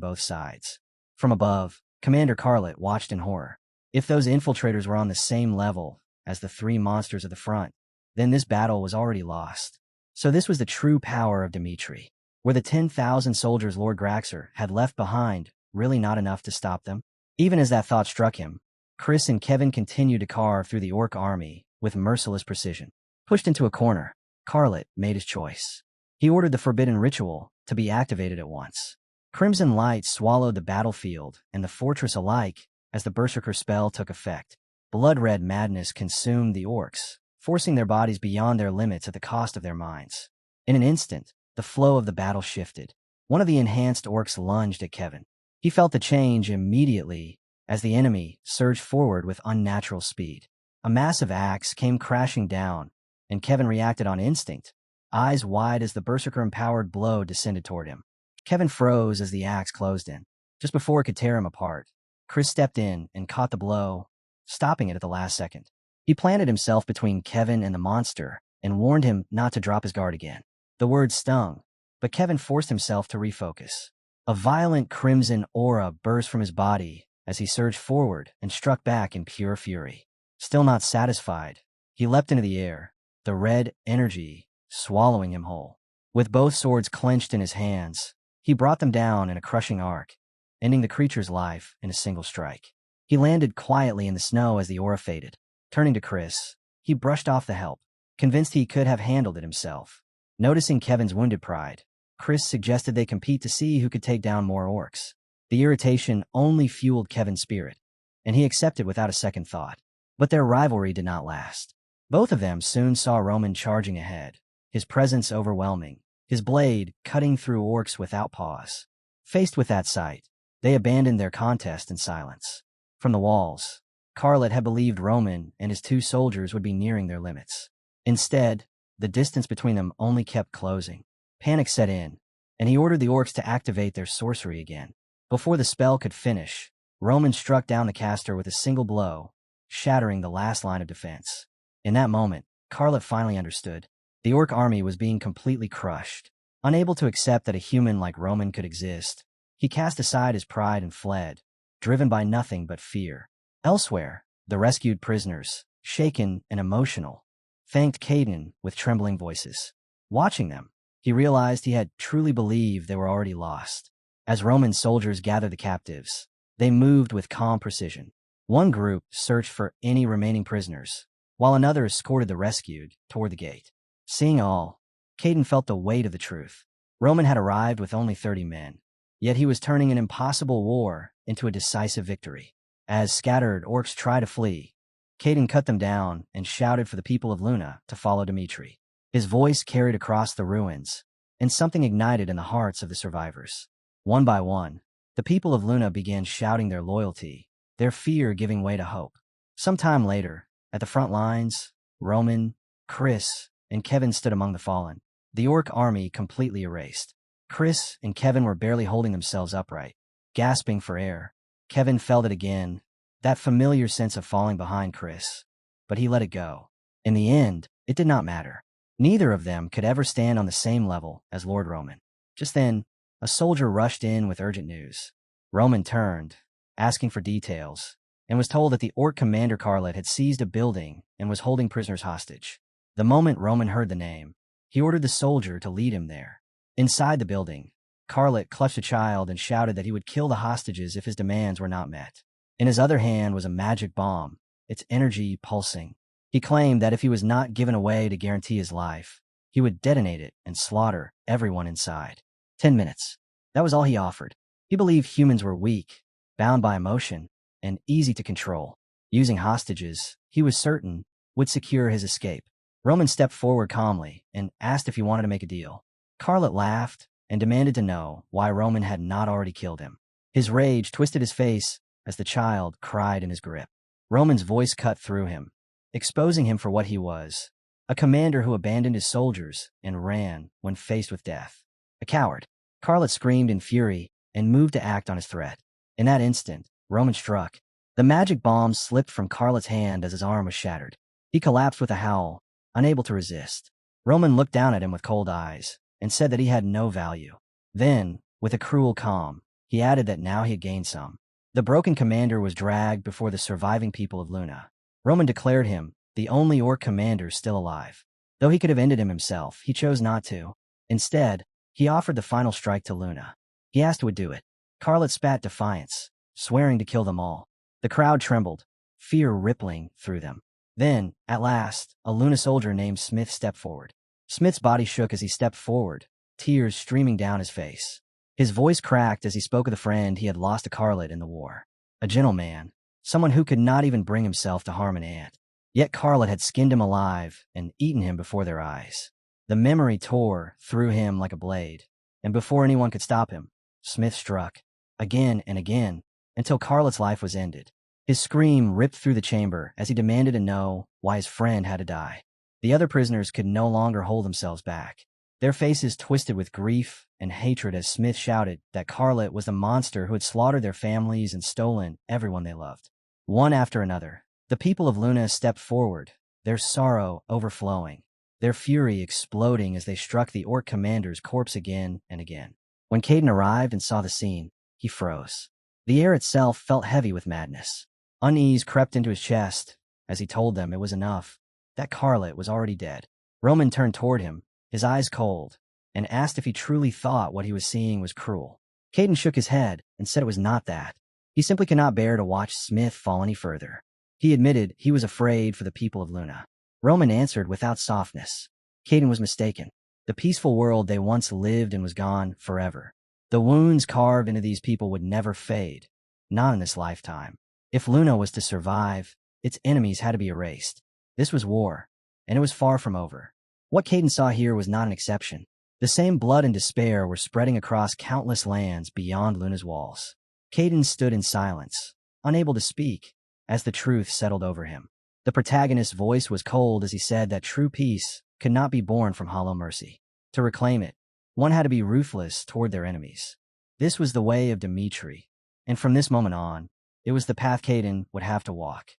both sides. From above, Commander Carlet watched in horror. If those infiltrators were on the same level as the 3 monsters at the front, then this battle was already lost. So this was the true power of Dmitri. Were the 10,000 soldiers Lord Graxer had left behind really not enough to stop them? Even as that thought struck him, Chris and Kevin continued to carve through the orc army with merciless precision. Pushed into a corner, Carlet made his choice. He ordered the forbidden ritual to be activated at once. Crimson light swallowed the battlefield and the fortress alike as the Berserker spell took effect. Blood-red madness consumed the orcs, forcing their bodies beyond their limits at the cost of their minds. In an instant, the flow of the battle shifted. One of the enhanced orcs lunged at Kevin. He felt the change immediately as the enemy surged forward with unnatural speed. A massive axe came crashing down, and Kevin reacted on instinct, eyes wide as the Berserker-empowered blow descended toward him. Kevin froze as the axe closed in. Just before it could tear him apart, Chris stepped in and caught the blow, stopping it at the last second. He planted himself between Kevin and the monster and warned him not to drop his guard again. The words stung, but Kevin forced himself to refocus. A violent crimson aura burst from his body as he surged forward and struck back in pure fury. Still not satisfied, he leapt into the air, the red energy swallowing him whole. With both swords clenched in his hands, he brought them down in a crushing arc, ending the creature's life in a single strike. He landed quietly in the snow as the aura faded. Turning to Chris, he brushed off the help, convinced he could have handled it himself. Noticing Kevin's wounded pride, Chris suggested they compete to see who could take down more orcs. The irritation only fueled Kevin's spirit, and he accepted without a second thought. But their rivalry did not last. Both of them soon saw Roman charging ahead, his presence overwhelming, his blade cutting through orcs without pause. Faced with that sight, they abandoned their contest in silence. From the walls, Carlet had believed Roman and his two soldiers would be nearing their limits. Instead, the distance between them only kept closing. Panic set in, and he ordered the orcs to activate their sorcery again. Before the spell could finish, Roman struck down the caster with a single blow, shattering the last line of defense. In that moment, Carlet finally understood. The orc army was being completely crushed. Unable to accept that a human like Roman could exist, he cast aside his pride and fled, driven by nothing but fear. Elsewhere, the rescued prisoners, shaken and emotional, thanked Caden with trembling voices. Watching them, he realized he had truly believed they were already lost. As Roman soldiers gathered the captives, they moved with calm precision. One group searched for any remaining prisoners, while another escorted the rescued toward the gate. Seeing all, Caden felt the weight of the truth. Roman had arrived with only 30 men, yet he was turning an impossible war into a decisive victory. As scattered orcs tried to flee, Caden cut them down and shouted for the people of Luna to follow Dimitri. His voice carried across the ruins, and something ignited in the hearts of the survivors. One by one, the people of Luna began shouting their loyalty, their fear giving way to hope. Sometime later, at the front lines, Roman, Chris, and Kevin stood among the fallen, the orc army completely erased. Chris and Kevin were barely holding themselves upright, gasping for air. Kevin felt it again, that familiar sense of falling behind Chris, but he let it go. In the end, it did not matter. Neither of them could ever stand on the same level as Lord Roman. Just then, a soldier rushed in with urgent news. Roman turned, asking for details, and was told that the orc commander Carlet had seized a building and was holding prisoners hostage. The moment Roman heard the name, he ordered the soldier to lead him there. Inside the building, Carlet clutched a child and shouted that he would kill the hostages if his demands were not met. In his other hand was a magic bomb, its energy pulsing. He claimed that if he was not given away to guarantee his life, he would detonate it and slaughter everyone inside. 10 minutes. That was all he offered. He believed humans were weak, bound by emotion, and easy to control. Using hostages, he was certain, would secure his escape. Roman stepped forward calmly and asked if he wanted to make a deal. Carlet laughed and demanded to know why Roman had not already killed him. His rage twisted his face as the child cried in his grip. Roman's voice cut through him, exposing him for what he was, a commander who abandoned his soldiers and ran when faced with death. A coward. Carlet screamed in fury and moved to act on his threat. In that instant, Roman struck. The magic bomb slipped from Carlet's hand as his arm was shattered. He collapsed with a howl, unable to resist. Roman looked down at him with cold eyes and said that he had no value. Then, with a cruel calm, he added that now he had gained some. The broken commander was dragged before the surviving people of Luna. Roman declared him the only orc commander still alive. Though he could have ended him himself, he chose not to. Instead, he offered the final strike to Luna. He asked who would do it. Carlet spat defiance, swearing to kill them all. The crowd trembled, fear rippling through them. Then, at last, a Luna soldier named Smith stepped forward. Smith's body shook as he stepped forward, tears streaming down his face. His voice cracked as he spoke of the friend he had lost to Carlet in the war. A gentleman, someone who could not even bring himself to harm an ant. Yet Carlet had skinned him alive and eaten him before their eyes. The memory tore through him like a blade, and before anyone could stop him, Smith struck, again and again, until Carlet's life was ended. His scream ripped through the chamber as he demanded to know why his friend had to die. The other prisoners could no longer hold themselves back. Their faces twisted with grief and hatred as Smith shouted that Carlet was the monster who had slaughtered their families and stolen everyone they loved. One after another, the people of Luna stepped forward, their sorrow overflowing, their fury exploding as they struck the orc commander's corpse again and again. When Caden arrived and saw the scene, he froze. The air itself felt heavy with madness. Unease crept into his chest as he told them it was enough, that Carlet was already dead. Roman turned toward him, his eyes cold, and asked if he truly thought what he was seeing was cruel. Caden shook his head and said it was not that. He simply could not bear to watch Smith fall any further. He admitted he was afraid for the people of Luna. Roman answered without softness. Caden was mistaken. The peaceful world they once lived in was gone forever. The wounds carved into these people would never fade, not in this lifetime. If Luna was to survive, its enemies had to be erased. This was war, and it was far from over. What Caden saw here was not an exception. The same blood and despair were spreading across countless lands beyond Luna's walls. Caden stood in silence, unable to speak, as the truth settled over him. The protagonist's voice was cold as he said that true peace could not be born from hollow mercy. To reclaim it, one had to be ruthless toward their enemies. This was the way of Dimitri, and from this moment on, it was the path Caden would have to walk.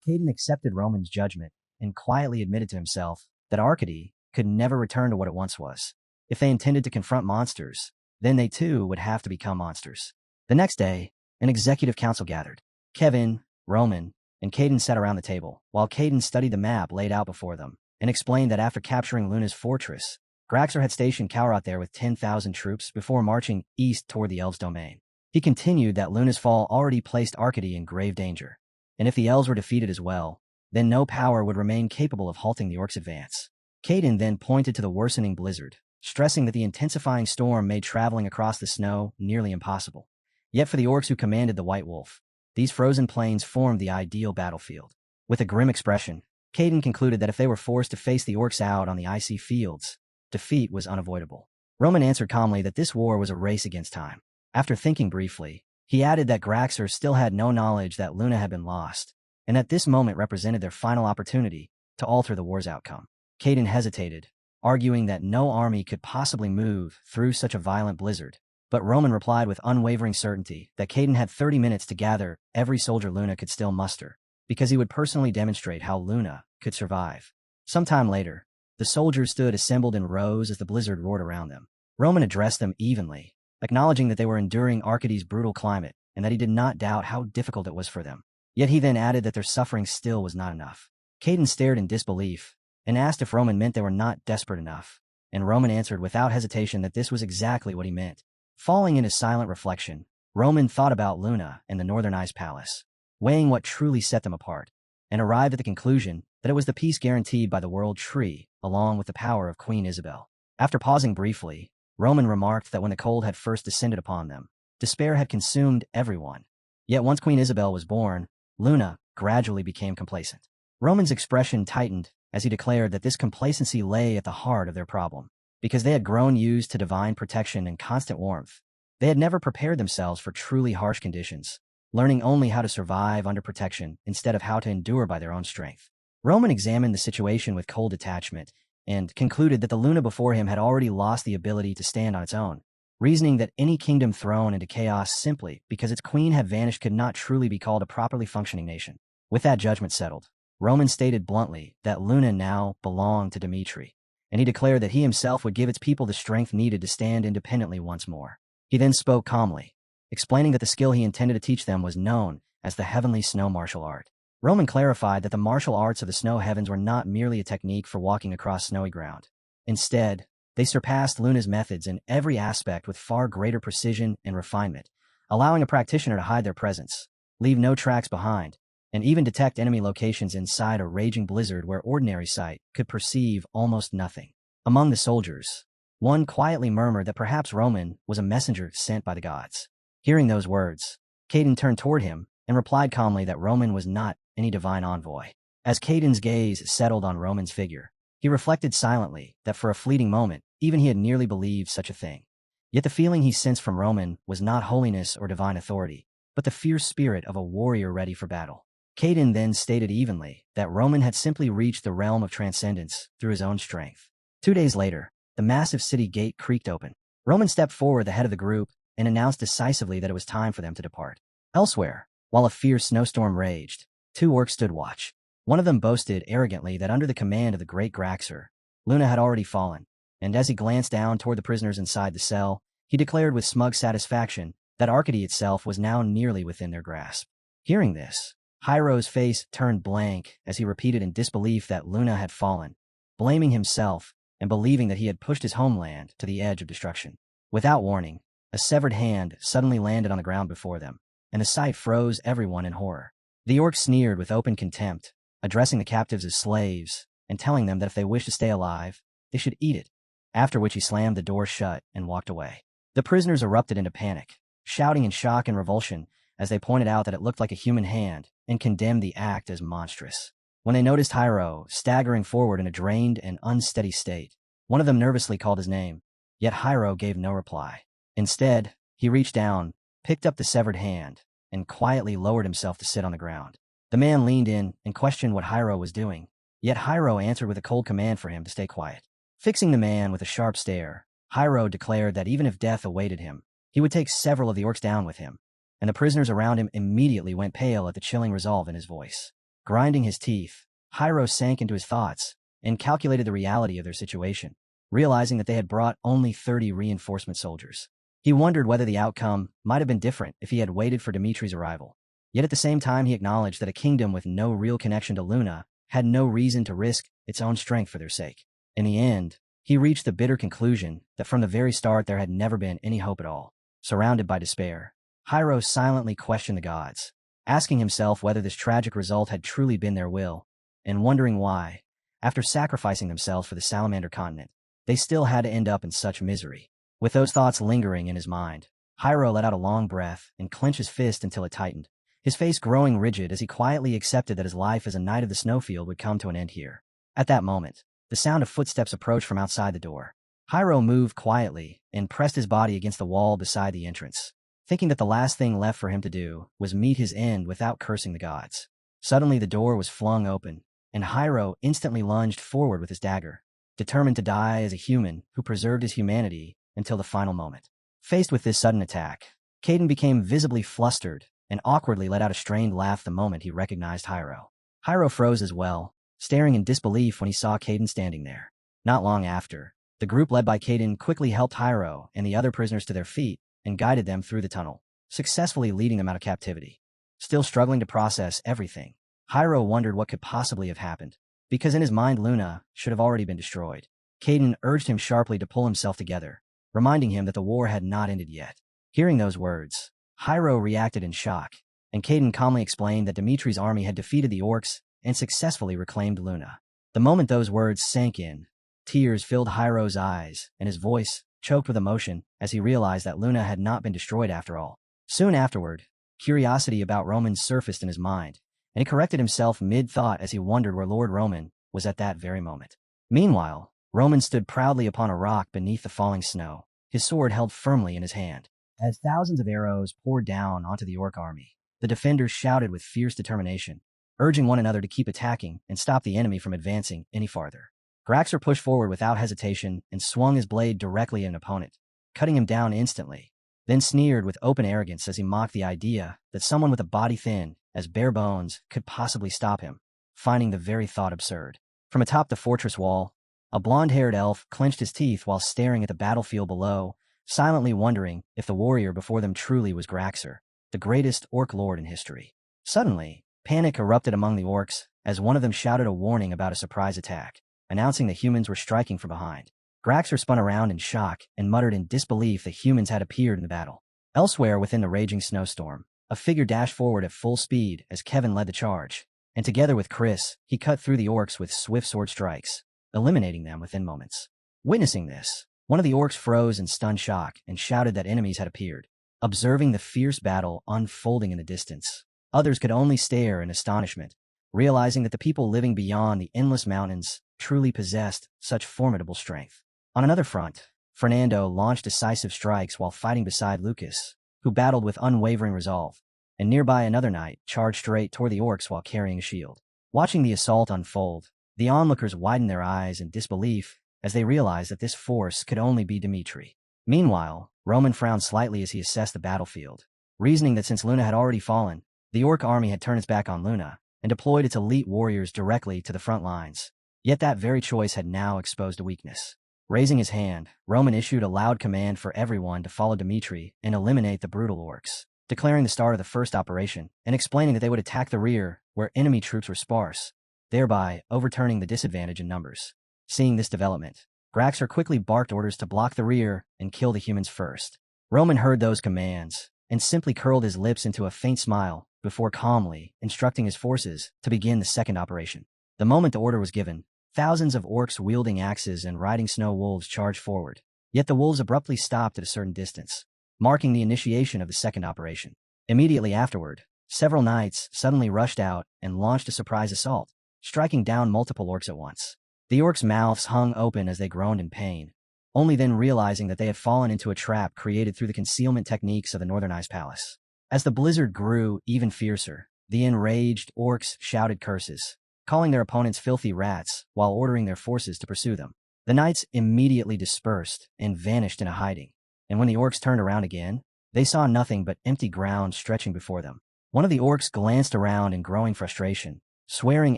Caden accepted Roman's judgment and quietly admitted to himself that Arcady could never return to what it once was. If they intended to confront monsters, then they too would have to become monsters. The next day, an executive council gathered. Kevin, Roman, and Caden sat around the table, while Caden studied the map laid out before them, and explained that after capturing Luna's fortress, Graxer had stationed Kalroth there with 10,000 troops before marching east toward the Elves' domain. He continued that Luna's fall already placed Arcady in grave danger, and if the Elves were defeated as well, then no power would remain capable of halting the Orcs' advance. Caden then pointed to the worsening blizzard, stressing that the intensifying storm made traveling across the snow nearly impossible. Yet for the Orcs who commanded the White Wolf, these frozen plains formed the ideal battlefield. With a grim expression, Caden concluded that if they were forced to face the Orcs out on the icy fields, defeat was unavoidable. Roman answered calmly that this war was a race against time. After thinking briefly, he added that Graxer still had no knowledge that Luna had been lost, and that this moment represented their final opportunity to alter the war's outcome. Caden hesitated, arguing that no army could possibly move through such a violent blizzard, but Roman replied with unwavering certainty that Caden had 30 minutes to gather every soldier Luna could still muster, because he would personally demonstrate how Luna could survive. Sometime later, the soldiers stood assembled in rows as the blizzard roared around them. Roman addressed them evenly, acknowledging that they were enduring Arcady's brutal climate and that he did not doubt how difficult it was for them. Yet he then added that their suffering still was not enough. Caden stared in disbelief and asked if Roman meant they were not desperate enough, and Roman answered without hesitation that this was exactly what he meant. Falling into silent reflection, Roman thought about Luna and the Northern Ice Palace, weighing what truly set them apart, and arrived at the conclusion that it was the peace guaranteed by the World Tree, along with the power of Queen Isabel. After pausing briefly, Roman remarked that when the cold had first descended upon them, despair had consumed everyone. Yet once Queen Isabel was born, Luna gradually became complacent. Roman's expression tightened as he declared that this complacency lay at the heart of their problem, because they had grown used to divine protection and constant warmth. They had never prepared themselves for truly harsh conditions, learning only how to survive under protection instead of how to endure by their own strength. Roman examined the situation with cold detachment and concluded that the Luna before him had already lost the ability to stand on its own, reasoning that any kingdom thrown into chaos simply because its queen had vanished could not truly be called a properly functioning nation. With that judgment settled, Roman stated bluntly that Luna now belonged to Dimitri, and he declared that he himself would give its people the strength needed to stand independently once more. He then spoke calmly, explaining that the skill he intended to teach them was known as the Heavenly Snow Martial Art. Roman clarified that the martial arts of the snow heavens were not merely a technique for walking across snowy ground. Instead, they surpassed Luna's methods in every aspect with far greater precision and refinement, allowing a practitioner to hide their presence, leave no tracks behind, and even detect enemy locations inside a raging blizzard where ordinary sight could perceive almost nothing. Among the soldiers, one quietly murmured that perhaps Roman was a messenger sent by the gods. Hearing those words, Caden turned toward him and replied calmly that Roman was not any divine envoy. As Caden's gaze settled on Roman's figure, he reflected silently that for a fleeting moment, even he had nearly believed such a thing. Yet the feeling he sensed from Roman was not holiness or divine authority, but the fierce spirit of a warrior ready for battle. Caden then stated evenly that Roman had simply reached the realm of transcendence through his own strength. 2 days later, the massive city gate creaked open. Roman stepped forward, the head of the group, and announced decisively that it was time for them to depart. Elsewhere, while a fierce snowstorm raged, 2 orcs stood watch. One of them boasted arrogantly that under the command of the great Graxer, Luna had already fallen, and as he glanced down toward the prisoners inside the cell, he declared with smug satisfaction that Arcady itself was now nearly within their grasp. Hearing this, Hyro's face turned blank as he repeated in disbelief that Luna had fallen, blaming himself and believing that he had pushed his homeland to the edge of destruction. Without warning, a severed hand suddenly landed on the ground before them, and the sight froze everyone in horror. The orc sneered with open contempt, addressing the captives as slaves and telling them that if they wished to stay alive, they should eat it, after which he slammed the door shut and walked away. The prisoners erupted into panic, shouting in shock and revulsion as they pointed out that it looked like a human hand and condemned the act as monstrous. when they noticed Hyro staggering forward in a drained and unsteady state. One of them nervously called his name, yet Hyro gave no reply. Instead, he reached down, picked up the severed hand, and quietly lowered himself to sit on the ground. The man leaned in and questioned what Hyro was doing, yet Hyro answered with a cold command for him to stay quiet. Fixing the man with a sharp stare, Hyro declared that even if death awaited him, he would take several of the orcs down with him, and the prisoners around him immediately went pale at the chilling resolve in his voice. Grinding his teeth, Hyro sank into his thoughts and calculated the reality of their situation, realizing that they had brought only 30 reinforcement soldiers. He wondered whether the outcome might have been different if he had waited for Dimitri's arrival. Yet at the same time he acknowledged that a kingdom with no real connection to Luna had no reason to risk its own strength for their sake. In the end, he reached the bitter conclusion that from the very start there had never been any hope at all. Surrounded by despair, Hyro silently questioned the gods, asking himself whether this tragic result had truly been their will, and wondering why, after sacrificing themselves for the Salamander continent, they still had to end up in such misery. With those thoughts lingering in his mind, Hyro let out a long breath and clenched his fist until it tightened, his face growing rigid as he quietly accepted that his life as a knight of the snowfield would come to an end here. At that moment, the sound of footsteps approached from outside the door. Hyro moved quietly and pressed his body against the wall beside the entrance, thinking that the last thing left for him to do was meet his end without cursing the gods. Suddenly the door was flung open, and Hyro instantly lunged forward with his dagger, determined to die as a human who preserved his humanity until the final moment. Faced with this sudden attack, Caden became visibly flustered and awkwardly let out a strained laugh the moment he recognized Hyro. Hyro froze as well, staring in disbelief when he saw Caden standing there. Not long after, the group led by Caden quickly helped Hyro and the other prisoners to their feet and guided them through the tunnel, successfully leading them out of captivity. Still struggling to process everything, Hyro wondered what could possibly have happened, because in his mind Luna should have already been destroyed. Caden urged him sharply to pull himself together, reminding him that the war had not ended yet. Hearing those words, Hyro reacted in shock, and Caden calmly explained that Dimitri's army had defeated the orcs and successfully reclaimed Luna. The moment those words sank in, tears filled Hyro's eyes, and his voice choked with emotion as he realized that Luna had not been destroyed after all. Soon afterward, curiosity about Roman surfaced in his mind, and he corrected himself mid-thought as he wondered where Lord Roman was at that very moment. Meanwhile, Roman stood proudly upon a rock beneath the falling snow, his sword held firmly in his hand. As thousands of arrows poured down onto the orc army, the defenders shouted with fierce determination, urging one another to keep attacking and stop the enemy from advancing any farther. Graxer pushed forward without hesitation and swung his blade directly at an opponent, cutting him down instantly, then sneered with open arrogance as he mocked the idea that someone with a body thin as bare bones could possibly stop him, finding the very thought absurd. From atop the fortress wall, a blonde-haired elf clenched his teeth while staring at the battlefield below, silently wondering if the warrior before them truly was Graxer, the greatest orc lord in history. Suddenly, panic erupted among the orcs as one of them shouted a warning about a surprise attack, announcing that humans were striking from behind. Graxer spun around in shock and muttered in disbelief that humans had appeared in the battle. Elsewhere within the raging snowstorm, a figure dashed forward at full speed as Kevin led the charge, and together with Chris, he cut through the orcs with swift sword strikes, eliminating them within moments. Witnessing this, one of the orcs froze in stunned shock and shouted that enemies had appeared. Observing the fierce battle unfolding in the distance, others could only stare in astonishment, realizing that the people living beyond the endless mountains truly possessed such formidable strength. On another front, Fernando launched decisive strikes while fighting beside Lucas, who battled with unwavering resolve, and nearby another knight charged straight toward the orcs while carrying a shield. Watching the assault unfold, the onlookers widened their eyes in disbelief as they realized that this force could only be Dimitri. Meanwhile, Roman frowned slightly as he assessed the battlefield, reasoning that since Luna had already fallen, the orc army had turned its back on Luna and deployed its elite warriors directly to the front lines. Yet that very choice had now exposed a weakness. Raising his hand, Roman issued a loud command for everyone to follow Dimitri and eliminate the brutal orcs, declaring the start of the first operation and explaining that they would attack the rear where enemy troops were sparse, thereby overturning the disadvantage in numbers. Seeing this development, Graxer quickly barked orders to block the rear and kill the humans first. Roman heard those commands and simply curled his lips into a faint smile before calmly instructing his forces to begin the second operation. The moment the order was given, thousands of orcs wielding axes and riding snow wolves charged forward, yet the wolves abruptly stopped at a certain distance, marking the initiation of the second operation. Immediately afterward, several knights suddenly rushed out and launched a surprise assault, striking down multiple orcs at once. The orcs' mouths hung open as they groaned in pain, only then realizing that they had fallen into a trap created through the concealment techniques of the Northern Ice Palace. As the blizzard grew even fiercer, the enraged orcs shouted curses, calling their opponents filthy rats while ordering their forces to pursue them. The knights immediately dispersed and vanished into hiding, and when the orcs turned around again, they saw nothing but empty ground stretching before them. One of the orcs glanced around in growing frustration, swearing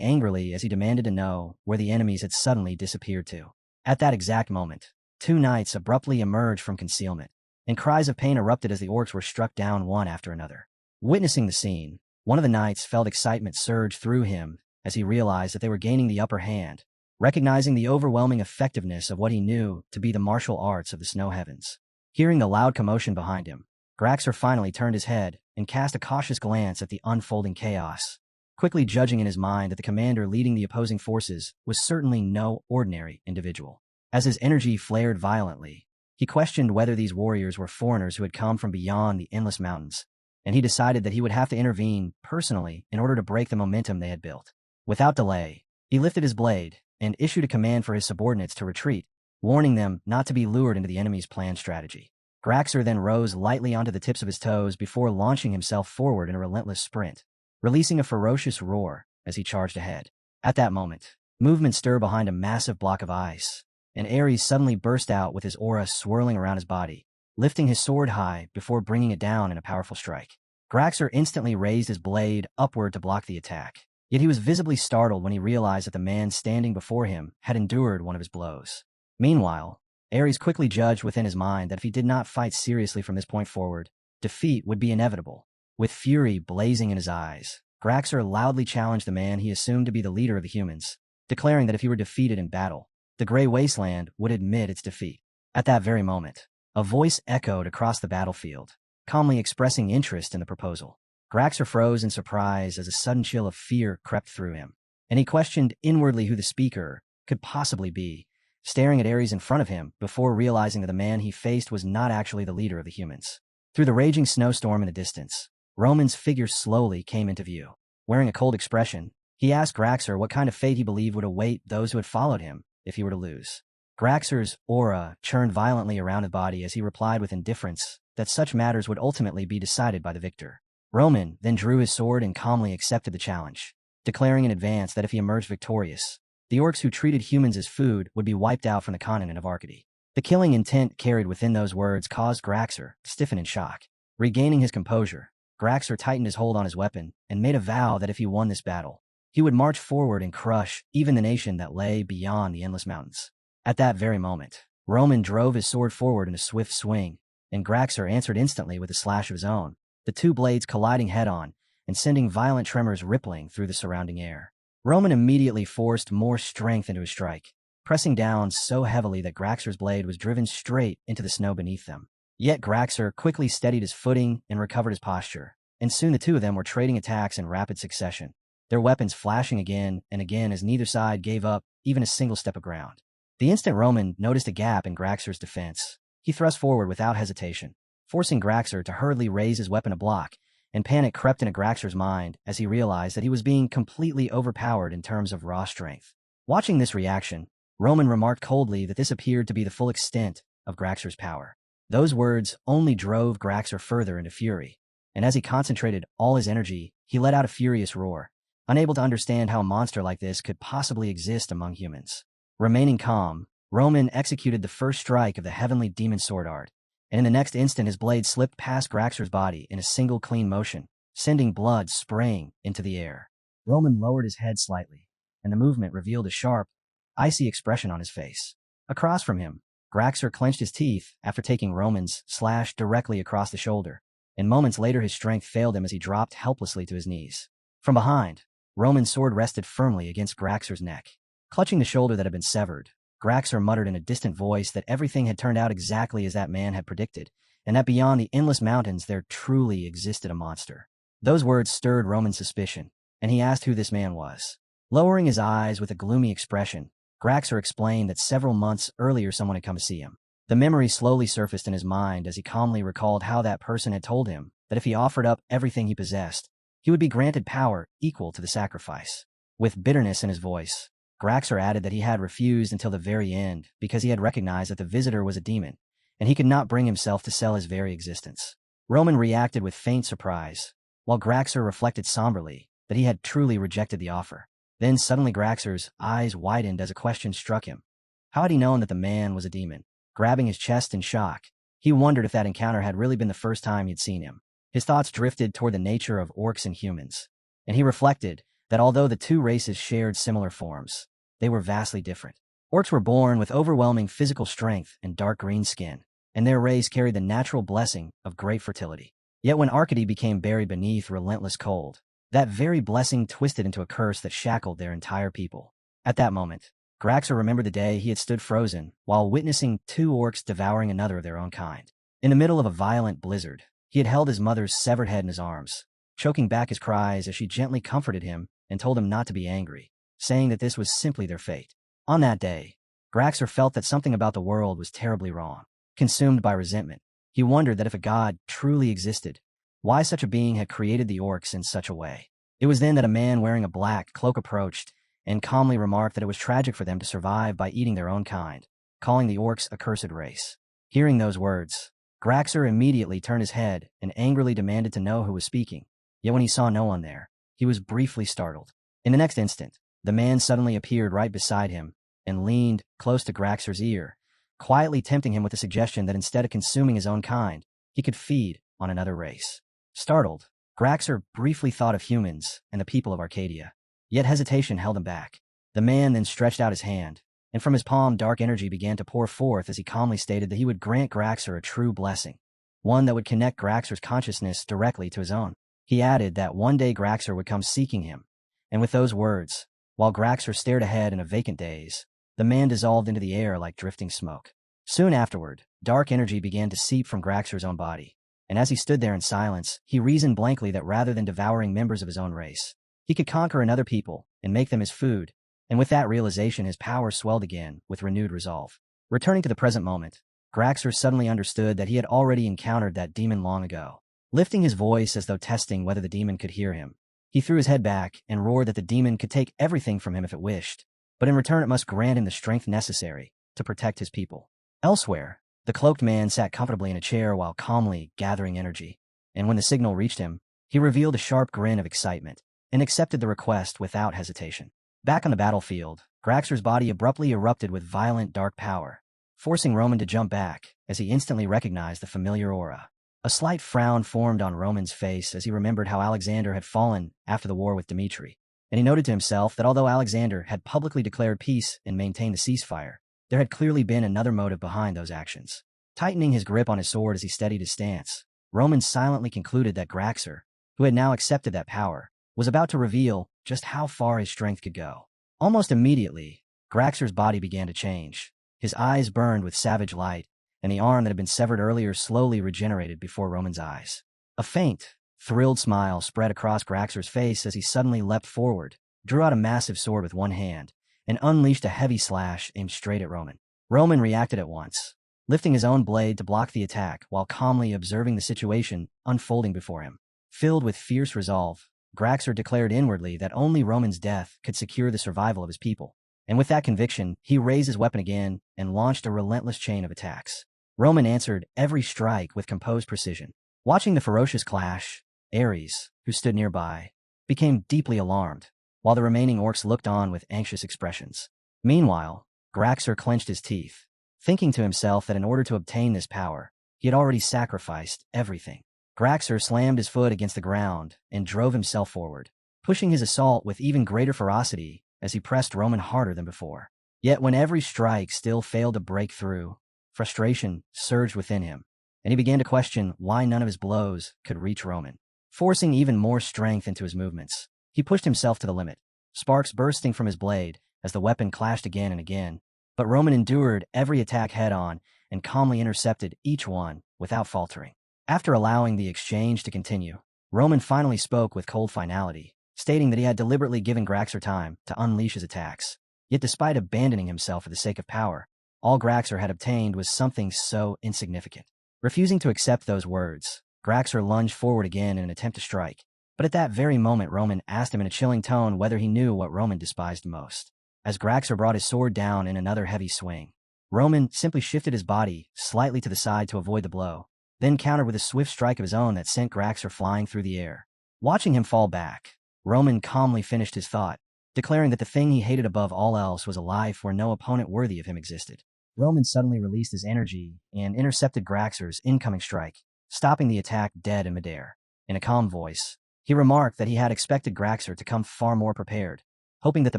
angrily as he demanded to know where the enemies had suddenly disappeared to. At that exact moment, two knights abruptly emerged from concealment, and cries of pain erupted as the orcs were struck down one after another. Witnessing the scene, one of the knights felt excitement surge through him as he realized that they were gaining the upper hand, recognizing the overwhelming effectiveness of what he knew to be the martial arts of the snow heavens. Hearing the loud commotion behind him, Graxer finally turned his head and cast a cautious glance at the unfolding chaos, quickly judging in his mind that the commander leading the opposing forces was certainly no ordinary individual. As his energy flared violently, he questioned whether these warriors were foreigners who had come from beyond the endless mountains, and he decided that he would have to intervene personally in order to break the momentum they had built. Without delay, he lifted his blade and issued a command for his subordinates to retreat, warning them not to be lured into the enemy's planned strategy. Graxer then rose lightly onto the tips of his toes before launching himself forward in a relentless sprint, releasing a ferocious roar as he charged ahead. At that moment, movement stirred behind a massive block of ice, and Ares suddenly burst out with his aura swirling around his body, lifting his sword high before bringing it down in a powerful strike. Graxer instantly raised his blade upward to block the attack, yet he was visibly startled when he realized that the man standing before him had endured one of his blows. Meanwhile, Ares quickly judged within his mind that if he did not fight seriously from this point forward, defeat would be inevitable. With fury blazing in his eyes, Graxer loudly challenged the man he assumed to be the leader of the humans, declaring that if he were defeated in battle, the Grey Wasteland would admit its defeat. At that very moment, a voice echoed across the battlefield, calmly expressing interest in the proposal. Graxer froze in surprise as a sudden chill of fear crept through him, and he questioned inwardly who the speaker could possibly be, staring at Ares in front of him before realizing that the man he faced was not actually the leader of the humans. Through the raging snowstorm in the distance, Roman's figure slowly came into view. Wearing a cold expression, he asked Graxer what kind of fate he believed would await those who had followed him if he were to lose. Graxer's aura churned violently around his body as he replied with indifference that such matters would ultimately be decided by the victor. Roman then drew his sword and calmly accepted the challenge, declaring in advance that if he emerged victorious, the orcs who treated humans as food would be wiped out from the continent of Arcady. The killing intent carried within those words caused Graxer to stiffen in shock. Regaining his composure, Graxer tightened his hold on his weapon and made a vow that if he won this battle, he would march forward and crush even the nation that lay beyond the endless mountains. At that very moment, Roman drove his sword forward in a swift swing, and Graxer answered instantly with a slash of his own, the two blades colliding head-on and sending violent tremors rippling through the surrounding air. Roman immediately forced more strength into his strike, pressing down so heavily that Graxer's blade was driven straight into the snow beneath them. Yet Graxer quickly steadied his footing and recovered his posture, and soon the two of them were trading attacks in rapid succession, their weapons flashing again and again as neither side gave up even a single step of ground. The instant Roman noticed a gap in Graxer's defense, he thrust forward without hesitation, forcing Graxer to hurriedly raise his weapon to block, and panic crept into Graxer's mind as he realized that he was being completely overpowered in terms of raw strength. Watching this reaction, Roman remarked coldly that this appeared to be the full extent of Graxer's power. Those words only drove Graxer further into fury, and as he concentrated all his energy, he let out a furious roar, unable to understand how a monster like this could possibly exist among humans. Remaining calm, Roman executed the first strike of the heavenly demon sword art, and in the next instant his blade slipped past Graxer's body in a single clean motion, sending blood spraying into the air. Roman lowered his head slightly, and the movement revealed a sharp, icy expression on his face. Across from him, Graxer clenched his teeth after taking Roman's slash directly across the shoulder, and moments later his strength failed him as he dropped helplessly to his knees. From behind, Roman's sword rested firmly against Graxer's neck. Clutching the shoulder that had been severed, Graxer muttered in a distant voice that everything had turned out exactly as that man had predicted, and that beyond the endless mountains there truly existed a monster. Those words stirred Roman's suspicion, and he asked who this man was. Lowering his eyes with a gloomy expression, Graxer explained that several months earlier someone had come to see him. The memory slowly surfaced in his mind as he calmly recalled how that person had told him that if he offered up everything he possessed, he would be granted power equal to the sacrifice. With bitterness in his voice, Graxer added that he had refused until the very end because he had recognized that the visitor was a demon, and he could not bring himself to sell his very existence. Roman reacted with faint surprise, while Graxer reflected somberly that he had truly rejected the offer. Then suddenly Graxer's eyes widened as a question struck him. How had he known that the man was a demon? Grabbing his chest in shock, he wondered if that encounter had really been the first time he'd seen him. His thoughts drifted toward the nature of orcs and humans, and he reflected that although the two races shared similar forms, they were vastly different. Orcs were born with overwhelming physical strength and dark green skin, and their race carried the natural blessing of great fertility. Yet when Arcady became buried beneath relentless cold, that very blessing twisted into a curse that shackled their entire people. At that moment, Graxer remembered the day he had stood frozen while witnessing two orcs devouring another of their own kind. In the middle of a violent blizzard, he had held his mother's severed head in his arms, choking back his cries as she gently comforted him and told him not to be angry, saying that this was simply their fate. On that day, Graxer felt that something about the world was terribly wrong. Consumed by resentment, he wondered that if a god truly existed, why such a being had created the orcs in such a way. It was then that a man wearing a black cloak approached and calmly remarked that it was tragic for them to survive by eating their own kind, calling the orcs a cursed race. Hearing those words, Graxer immediately turned his head and angrily demanded to know who was speaking. Yet when he saw no one there, he was briefly startled. In the next instant, the man suddenly appeared right beside him and leaned close to Graxer's ear, quietly tempting him with the suggestion that instead of consuming his own kind, he could feed on another race. Startled, Graxer briefly thought of humans and the people of Arcadia. Yet hesitation held him back. The man then stretched out his hand, and from his palm dark energy began to pour forth as he calmly stated that he would grant Graxer a true blessing, one that would connect Graxer's consciousness directly to his own. He added that one day Graxer would come seeking him, and with those words, while Graxer stared ahead in a vacant daze, the man dissolved into the air like drifting smoke. Soon afterward, dark energy began to seep from Graxer's own body, and as he stood there in silence, he reasoned blankly that rather than devouring members of his own race, he could conquer another people and make them his food, and with that realization his power swelled again with renewed resolve. Returning to the present moment, Graxer suddenly understood that he had already encountered that demon long ago. Lifting his voice as though testing whether the demon could hear him, he threw his head back and roared that the demon could take everything from him if it wished, but in return it must grant him the strength necessary to protect his people. Elsewhere, the cloaked man sat comfortably in a chair while calmly gathering energy, and when the signal reached him, he revealed a sharp grin of excitement and accepted the request without hesitation. Back on the battlefield, Graxer's body abruptly erupted with violent dark power, forcing Roman to jump back as he instantly recognized the familiar aura. A slight frown formed on Roman's face as he remembered how Alexander had fallen after the war with Dmitri, and he noted to himself that although Alexander had publicly declared peace and maintained the ceasefire, there had clearly been another motive behind those actions. Tightening his grip on his sword as he steadied his stance, Roman silently concluded that Graxer, who had now accepted that power, was about to reveal just how far his strength could go. Almost immediately, Graxer's body began to change. His eyes burned with savage light, and the arm that had been severed earlier slowly regenerated before Roman's eyes. A faint, thrilled smile spread across Graxer's face as he suddenly leapt forward, drew out a massive sword with one hand, and unleashed a heavy slash aimed straight at Roman. Roman reacted at once, lifting his own blade to block the attack while calmly observing the situation unfolding before him. Filled with fierce resolve, Graxer declared inwardly that only Roman's death could secure the survival of his people, and with that conviction, he raised his weapon again and launched a relentless chain of attacks. Roman answered every strike with composed precision. Watching the ferocious clash, Ares, who stood nearby, became deeply alarmed, while the remaining orcs looked on with anxious expressions. Meanwhile, Graxer clenched his teeth, thinking to himself that in order to obtain this power, he had already sacrificed everything. Graxer slammed his foot against the ground and drove himself forward, pushing his assault with even greater ferocity as he pressed Roman harder than before. Yet when every strike still failed to break through, frustration surged within him, and he began to question why none of his blows could reach Roman. Forcing even more strength into his movements, he pushed himself to the limit, sparks bursting from his blade as the weapon clashed again and again, but Roman endured every attack head-on and calmly intercepted each one without faltering. After allowing the exchange to continue, Roman finally spoke with cold finality, stating that he had deliberately given Graxer time to unleash his attacks. Yet despite abandoning himself for the sake of power, all Graxer had obtained was something so insignificant. Refusing to accept those words, Graxer lunged forward again in an attempt to strike, But at that very moment, Roman asked him in a chilling tone whether he knew what Roman despised most. As Graxer brought his sword down in another heavy swing, Roman simply shifted his body slightly to the side to avoid the blow, then countered with a swift strike of his own that sent Graxer flying through the air. Watching him fall back, Roman calmly finished his thought, declaring that the thing he hated above all else was a life where no opponent worthy of him existed. Roman suddenly released his energy and intercepted Graxer's incoming strike, stopping the attack dead in midair. In a calm voice, he remarked that he had expected Graxer to come far more prepared, hoping that the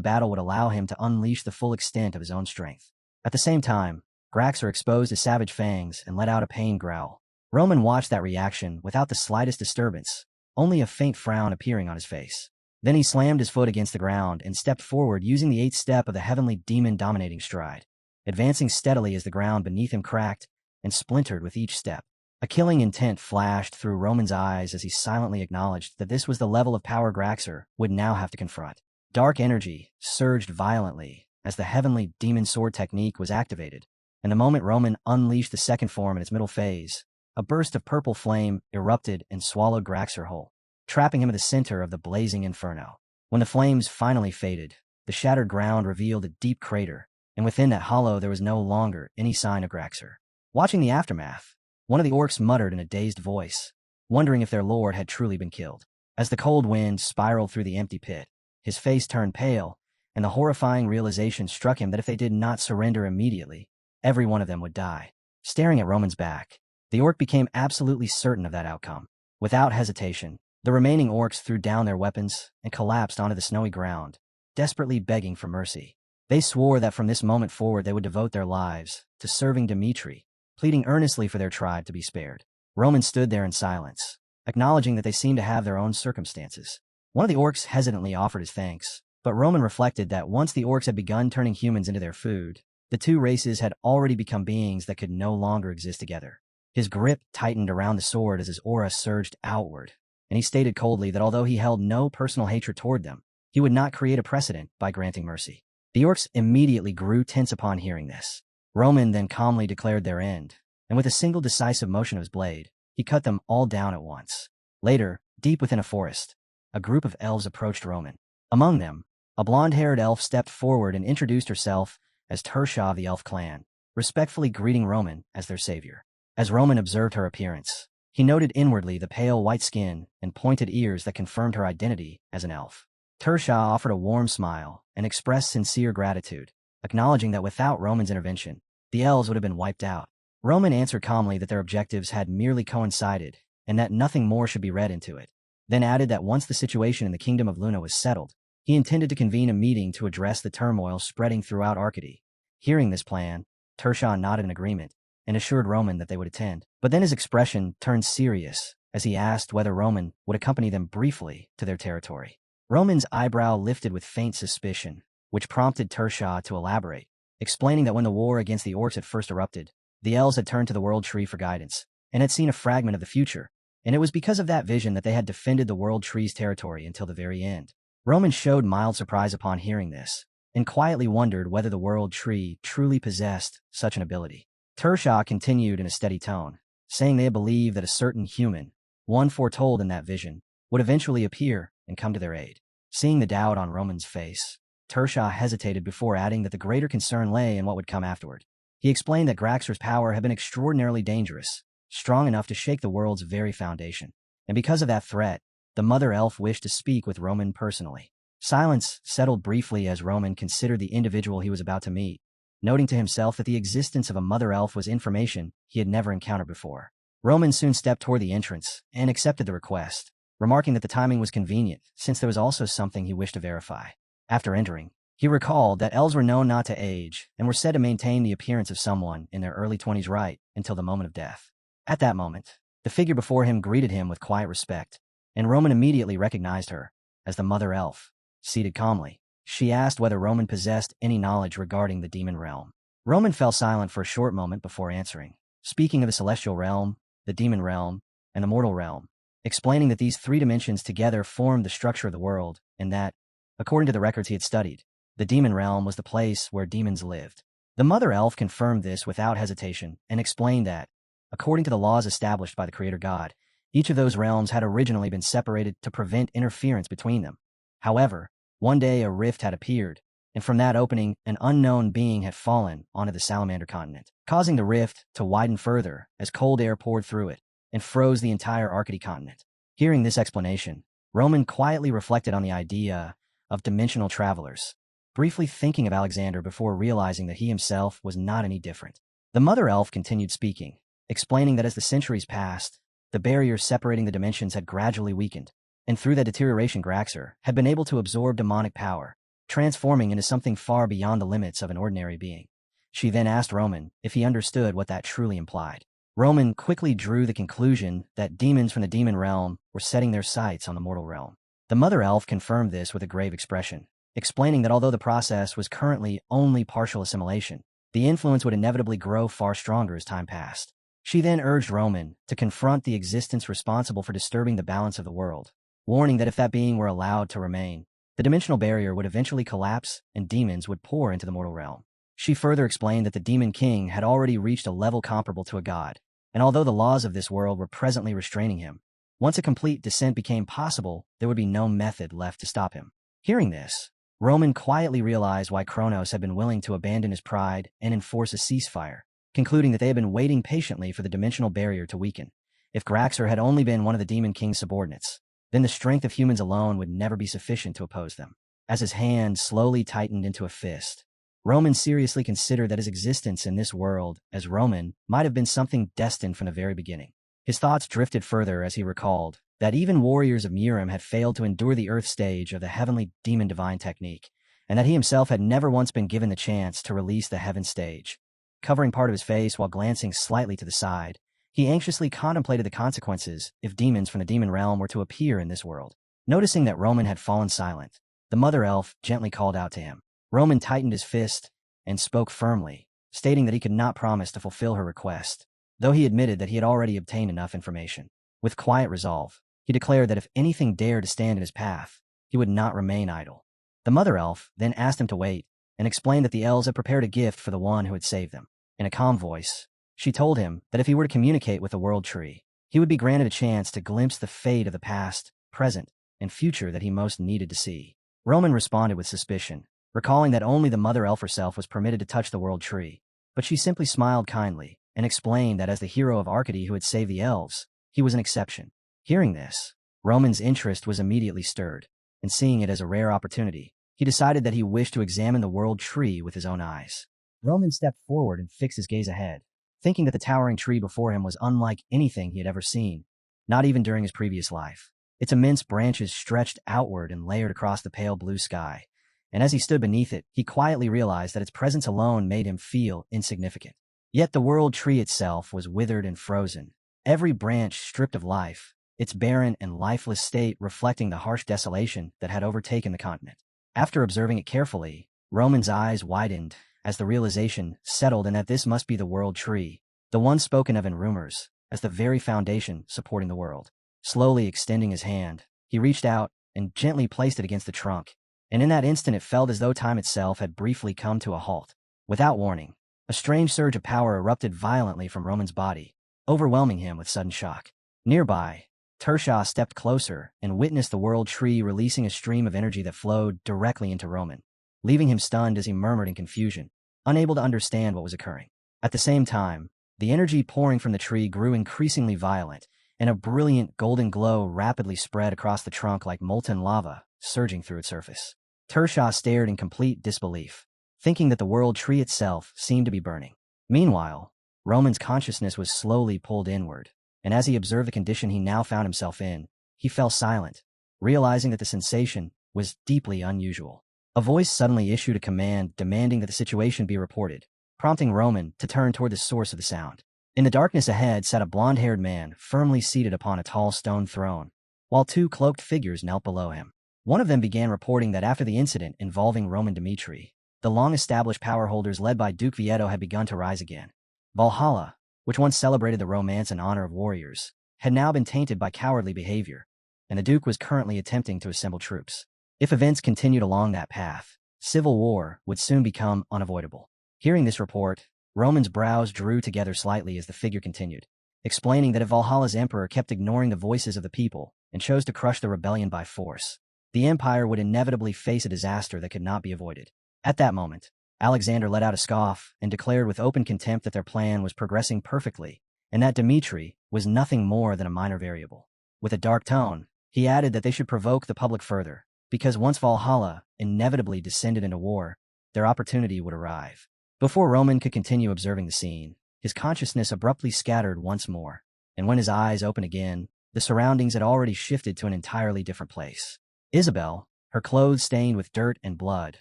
battle would allow him to unleash the full extent of his own strength. At the same time, Graxer exposed his savage fangs and let out a pained growl. Roman watched that reaction without the slightest disturbance, only a faint frown appearing on his face. Then he slammed his foot against the ground and stepped forward using the 8th step of the heavenly demon-dominating stride, advancing steadily as the ground beneath him cracked and splintered with each step. A killing intent flashed through Roman's eyes as he silently acknowledged that this was the level of power Graxer would now have to confront. Dark energy surged violently as the heavenly demon sword technique was activated, and the moment Roman unleashed the second form in its middle phase, a burst of purple flame erupted and swallowed Graxer whole, trapping him at the center of the blazing inferno. When the flames finally faded, the shattered ground revealed a deep crater, and within that hollow there was no longer any sign of Graxer. Watching the aftermath, one of the orcs muttered in a dazed voice, wondering if their lord had truly been killed. As the cold wind spiraled through the empty pit, his face turned pale, and the horrifying realization struck him that if they did not surrender immediately, every one of them would die. Staring at Roman's back, the orc became absolutely certain of that outcome. Without hesitation, the remaining orcs threw down their weapons and collapsed onto the snowy ground, desperately begging for mercy. They swore that from this moment forward they would devote their lives to serving Dmitri, pleading earnestly for their tribe to be spared. Roman stood there in silence, acknowledging that they seemed to have their own circumstances. One of the orcs hesitantly offered his thanks, but Roman reflected that once the orcs had begun turning humans into their food, the two races had already become beings that could no longer exist together. His grip tightened around the sword as his aura surged outward, and he stated coldly that although he held no personal hatred toward them, he would not create a precedent by granting mercy. The orcs immediately grew tense upon hearing this. Roman then calmly declared their end, and with a single decisive motion of his blade, he cut them all down at once. Later, deep within a forest, a group of elves approached Roman. Among them, a blonde-haired elf stepped forward and introduced herself as Tersha of the Elf clan, respectfully greeting Roman as their savior. As Roman observed her appearance, he noted inwardly the pale white skin and pointed ears that confirmed her identity as an elf. Tersha offered a warm smile and expressed sincere gratitude, acknowledging that without Roman's intervention, the elves would have been wiped out. Roman answered calmly that their objectives had merely coincided and that nothing more should be read into it, then added that once the situation in the Kingdom of Luna was settled, he intended to convene a meeting to address the turmoil spreading throughout Arcady. Hearing this plan, Tersha nodded in agreement and assured Roman that they would attend. But then his expression turned serious as he asked whether Roman would accompany them briefly to their territory. Roman's eyebrow lifted with faint suspicion, which prompted Tersha to elaborate, explaining that when the war against the orcs had first erupted, the elves had turned to the World Tree for guidance and had seen a fragment of the future, and it was because of that vision that they had defended the World Tree's territory until the very end. Roman showed mild surprise upon hearing this, and quietly wondered whether the World Tree truly possessed such an ability. Tersha continued in a steady tone, saying they believed that a certain human, one foretold in that vision, would eventually appear and come to their aid. Seeing the doubt on Roman's face, Tersha hesitated before adding that the greater concern lay in what would come afterward. He explained that Graxer's power had been extraordinarily dangerous, strong enough to shake the world's very foundation, and because of that threat, the Mother Elf wished to speak with Roman personally. Silence settled briefly as Roman considered the individual he was about to meet, noting to himself that the existence of a Mother Elf was information he had never encountered before. Roman soon stepped toward the entrance and accepted the request, remarking that the timing was convenient since there was also something he wished to verify. After entering, he recalled that elves were known not to age and were said to maintain the appearance of someone in their early 20s right until the moment of death. At that moment, the figure before him greeted him with quiet respect, and Roman immediately recognized her as the Mother Elf. Seated calmly, she asked whether Roman possessed any knowledge regarding the demon realm. Roman fell silent for a short moment before answering, speaking of the celestial realm, the demon realm, and the mortal realm, explaining that these three dimensions together formed the structure of the world, and that, according to the records he had studied, the demon realm was the place where demons lived. The Mother Elf confirmed this without hesitation and explained that, according to the laws established by the Creator God, Each of those realms had originally been separated to prevent interference between them. However, one day a rift had appeared, and from that opening, an unknown being had fallen onto the Salamander continent, causing the rift to widen further as cold air poured through it and froze the entire Arcady continent. Hearing this explanation, Roman quietly reflected on the idea of dimensional travelers, briefly thinking of Alexander before realizing that he himself was not any different. The Mother Elf continued speaking, explaining that as the centuries passed, the barriers separating the dimensions had gradually weakened, and through that deterioration Graxer had been able to absorb demonic power, transforming into something far beyond the limits of an ordinary being. She then asked Roman if he understood what that truly implied. Roman quickly drew the conclusion that demons from the demon realm were setting their sights on the mortal realm. The Mother Elf confirmed this with a grave expression, explaining that although the process was currently only partial assimilation, the influence would inevitably grow far stronger as time passed. She then urged Roman to confront the existence responsible for disturbing the balance of the world, warning that if that being were allowed to remain, the dimensional barrier would eventually collapse and demons would pour into the mortal realm. She further explained that the Demon King had already reached a level comparable to a god, and although the laws of this world were presently restraining him, once a complete descent became possible, there would be no method left to stop him. Hearing this, Roman quietly realized why Kronos had been willing to abandon his pride and enforce a ceasefire, concluding that they had been waiting patiently for the dimensional barrier to weaken. If Graxer had only been one of the Demon King's subordinates, then the strength of humans alone would never be sufficient to oppose them. As his hand slowly tightened into a fist, Roman seriously considered that his existence in this world as Roman might have been something destined from the very beginning. His thoughts drifted further as he recalled that even warriors of Murim had failed to endure the earth stage of the heavenly demon divine technique, and that he himself had never once been given the chance to release the heaven stage. Covering part of his face while glancing slightly to the side, he anxiously contemplated the consequences if demons from the demon realm were to appear in this world. Noticing that Roman had fallen silent, the Mother Elf gently called out to him. Roman tightened his fist and spoke firmly, stating that he could not promise to fulfill her request, though he admitted that he had already obtained enough information. With quiet resolve, he declared that if anything dared to stand in his path, he would not remain idle. The Mother Elf then asked him to wait and explained that the elves had prepared a gift for the one who had saved them. In a calm voice, she told him that if he were to communicate with the World Tree, he would be granted a chance to glimpse the fate of the past, present, and future that he most needed to see. Roman responded with suspicion, recalling that only the Mother Elf herself was permitted to touch the World Tree, but she simply smiled kindly and explained that as the hero of Arcady who had saved the elves, he was an exception. Hearing this, Roman's interest was immediately stirred, and seeing it as a rare opportunity, he decided that he wished to examine the World Tree with his own eyes. Roman stepped forward and fixed his gaze ahead, thinking that the towering tree before him was unlike anything he had ever seen, not even during his previous life. Its immense branches stretched outward and layered across the pale blue sky, and as he stood beneath it, he quietly realized that its presence alone made him feel insignificant. Yet the World Tree itself was withered and frozen, every branch stripped of life, its barren and lifeless state reflecting the harsh desolation that had overtaken the continent. After observing it carefully, Roman's eyes widened as the realization settled in that this must be the World Tree, the one spoken of in rumors as the very foundation supporting the world. Slowly extending his hand, he reached out and gently placed it against the trunk, and in that instant it felt as though time itself had briefly come to a halt. Without warning, a strange surge of power erupted violently from Roman's body, overwhelming him with sudden shock. Nearby, Tershaw stepped closer and witnessed the World Tree releasing a stream of energy that flowed directly into Roman, leaving him stunned as he murmured in confusion, unable to understand what was occurring. At the same time, the energy pouring from the tree grew increasingly violent, and a brilliant golden glow rapidly spread across the trunk like molten lava, surging through its surface. Tershaw stared in complete disbelief, thinking that the World Tree itself seemed to be burning. Meanwhile, Roman's consciousness was slowly pulled inward, and as he observed the condition he now found himself in, he fell silent, realizing that the sensation was deeply unusual. A voice suddenly issued a command demanding that the situation be reported, prompting Roman to turn toward the source of the sound. In the darkness ahead sat a blonde-haired man firmly seated upon a tall stone throne, while two cloaked figures knelt below him. One of them began reporting that after the incident involving Roman Dmitri, the long-established power holders led by Duke Vieto had begun to rise again. Valhalla, which once celebrated the romance and honor of warriors, had now been tainted by cowardly behavior, and the Duke was currently attempting to assemble troops. If events continued along that path, civil war would soon become unavoidable. Hearing this report, Roman's brows drew together slightly as the figure continued. explaining that if Valhalla's emperor kept ignoring the voices of the people and chose to crush the rebellion by force, the empire would inevitably face a disaster that could not be avoided. At that moment, Alexander let out a scoff and declared with open contempt that their plan was progressing perfectly, and that Dmitri was nothing more than a minor variable. With a dark tone, he added that they should provoke the public further, because once Valhalla inevitably descended into war, their opportunity would arrive. Before Roman could continue observing the scene, his consciousness abruptly scattered once more, and when his eyes opened again, the surroundings had already shifted to an entirely different place. Isabel, her clothes stained with dirt and blood,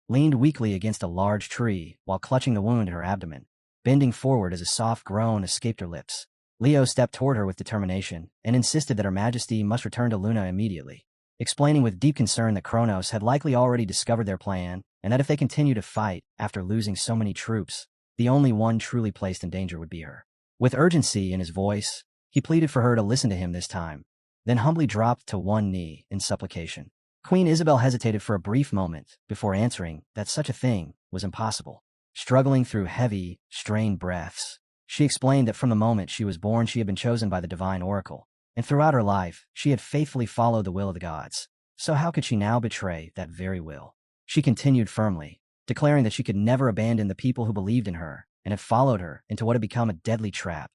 leaned weakly against a large tree while clutching the wound in her abdomen, bending forward as a soft groan escaped her lips. Leo stepped toward her with determination and insisted that Her Majesty must return to Luna immediately, explaining with deep concern that Kronos had likely already discovered their plan and that if they continued to fight after losing so many troops, the only one truly placed in danger would be her. With urgency in his voice, he pleaded for her to listen to him this time, then humbly dropped to one knee in supplication. Queen Isabel hesitated for a brief moment before answering that such a thing was impossible. Struggling through heavy, strained breaths, she explained that from the moment she was born she had been chosen by the divine oracle, and throughout her life she had faithfully followed the will of the gods. So how could she now betray that very will? She continued firmly, declaring that she could never abandon the people who believed in her and had followed her into what had become a deadly trap,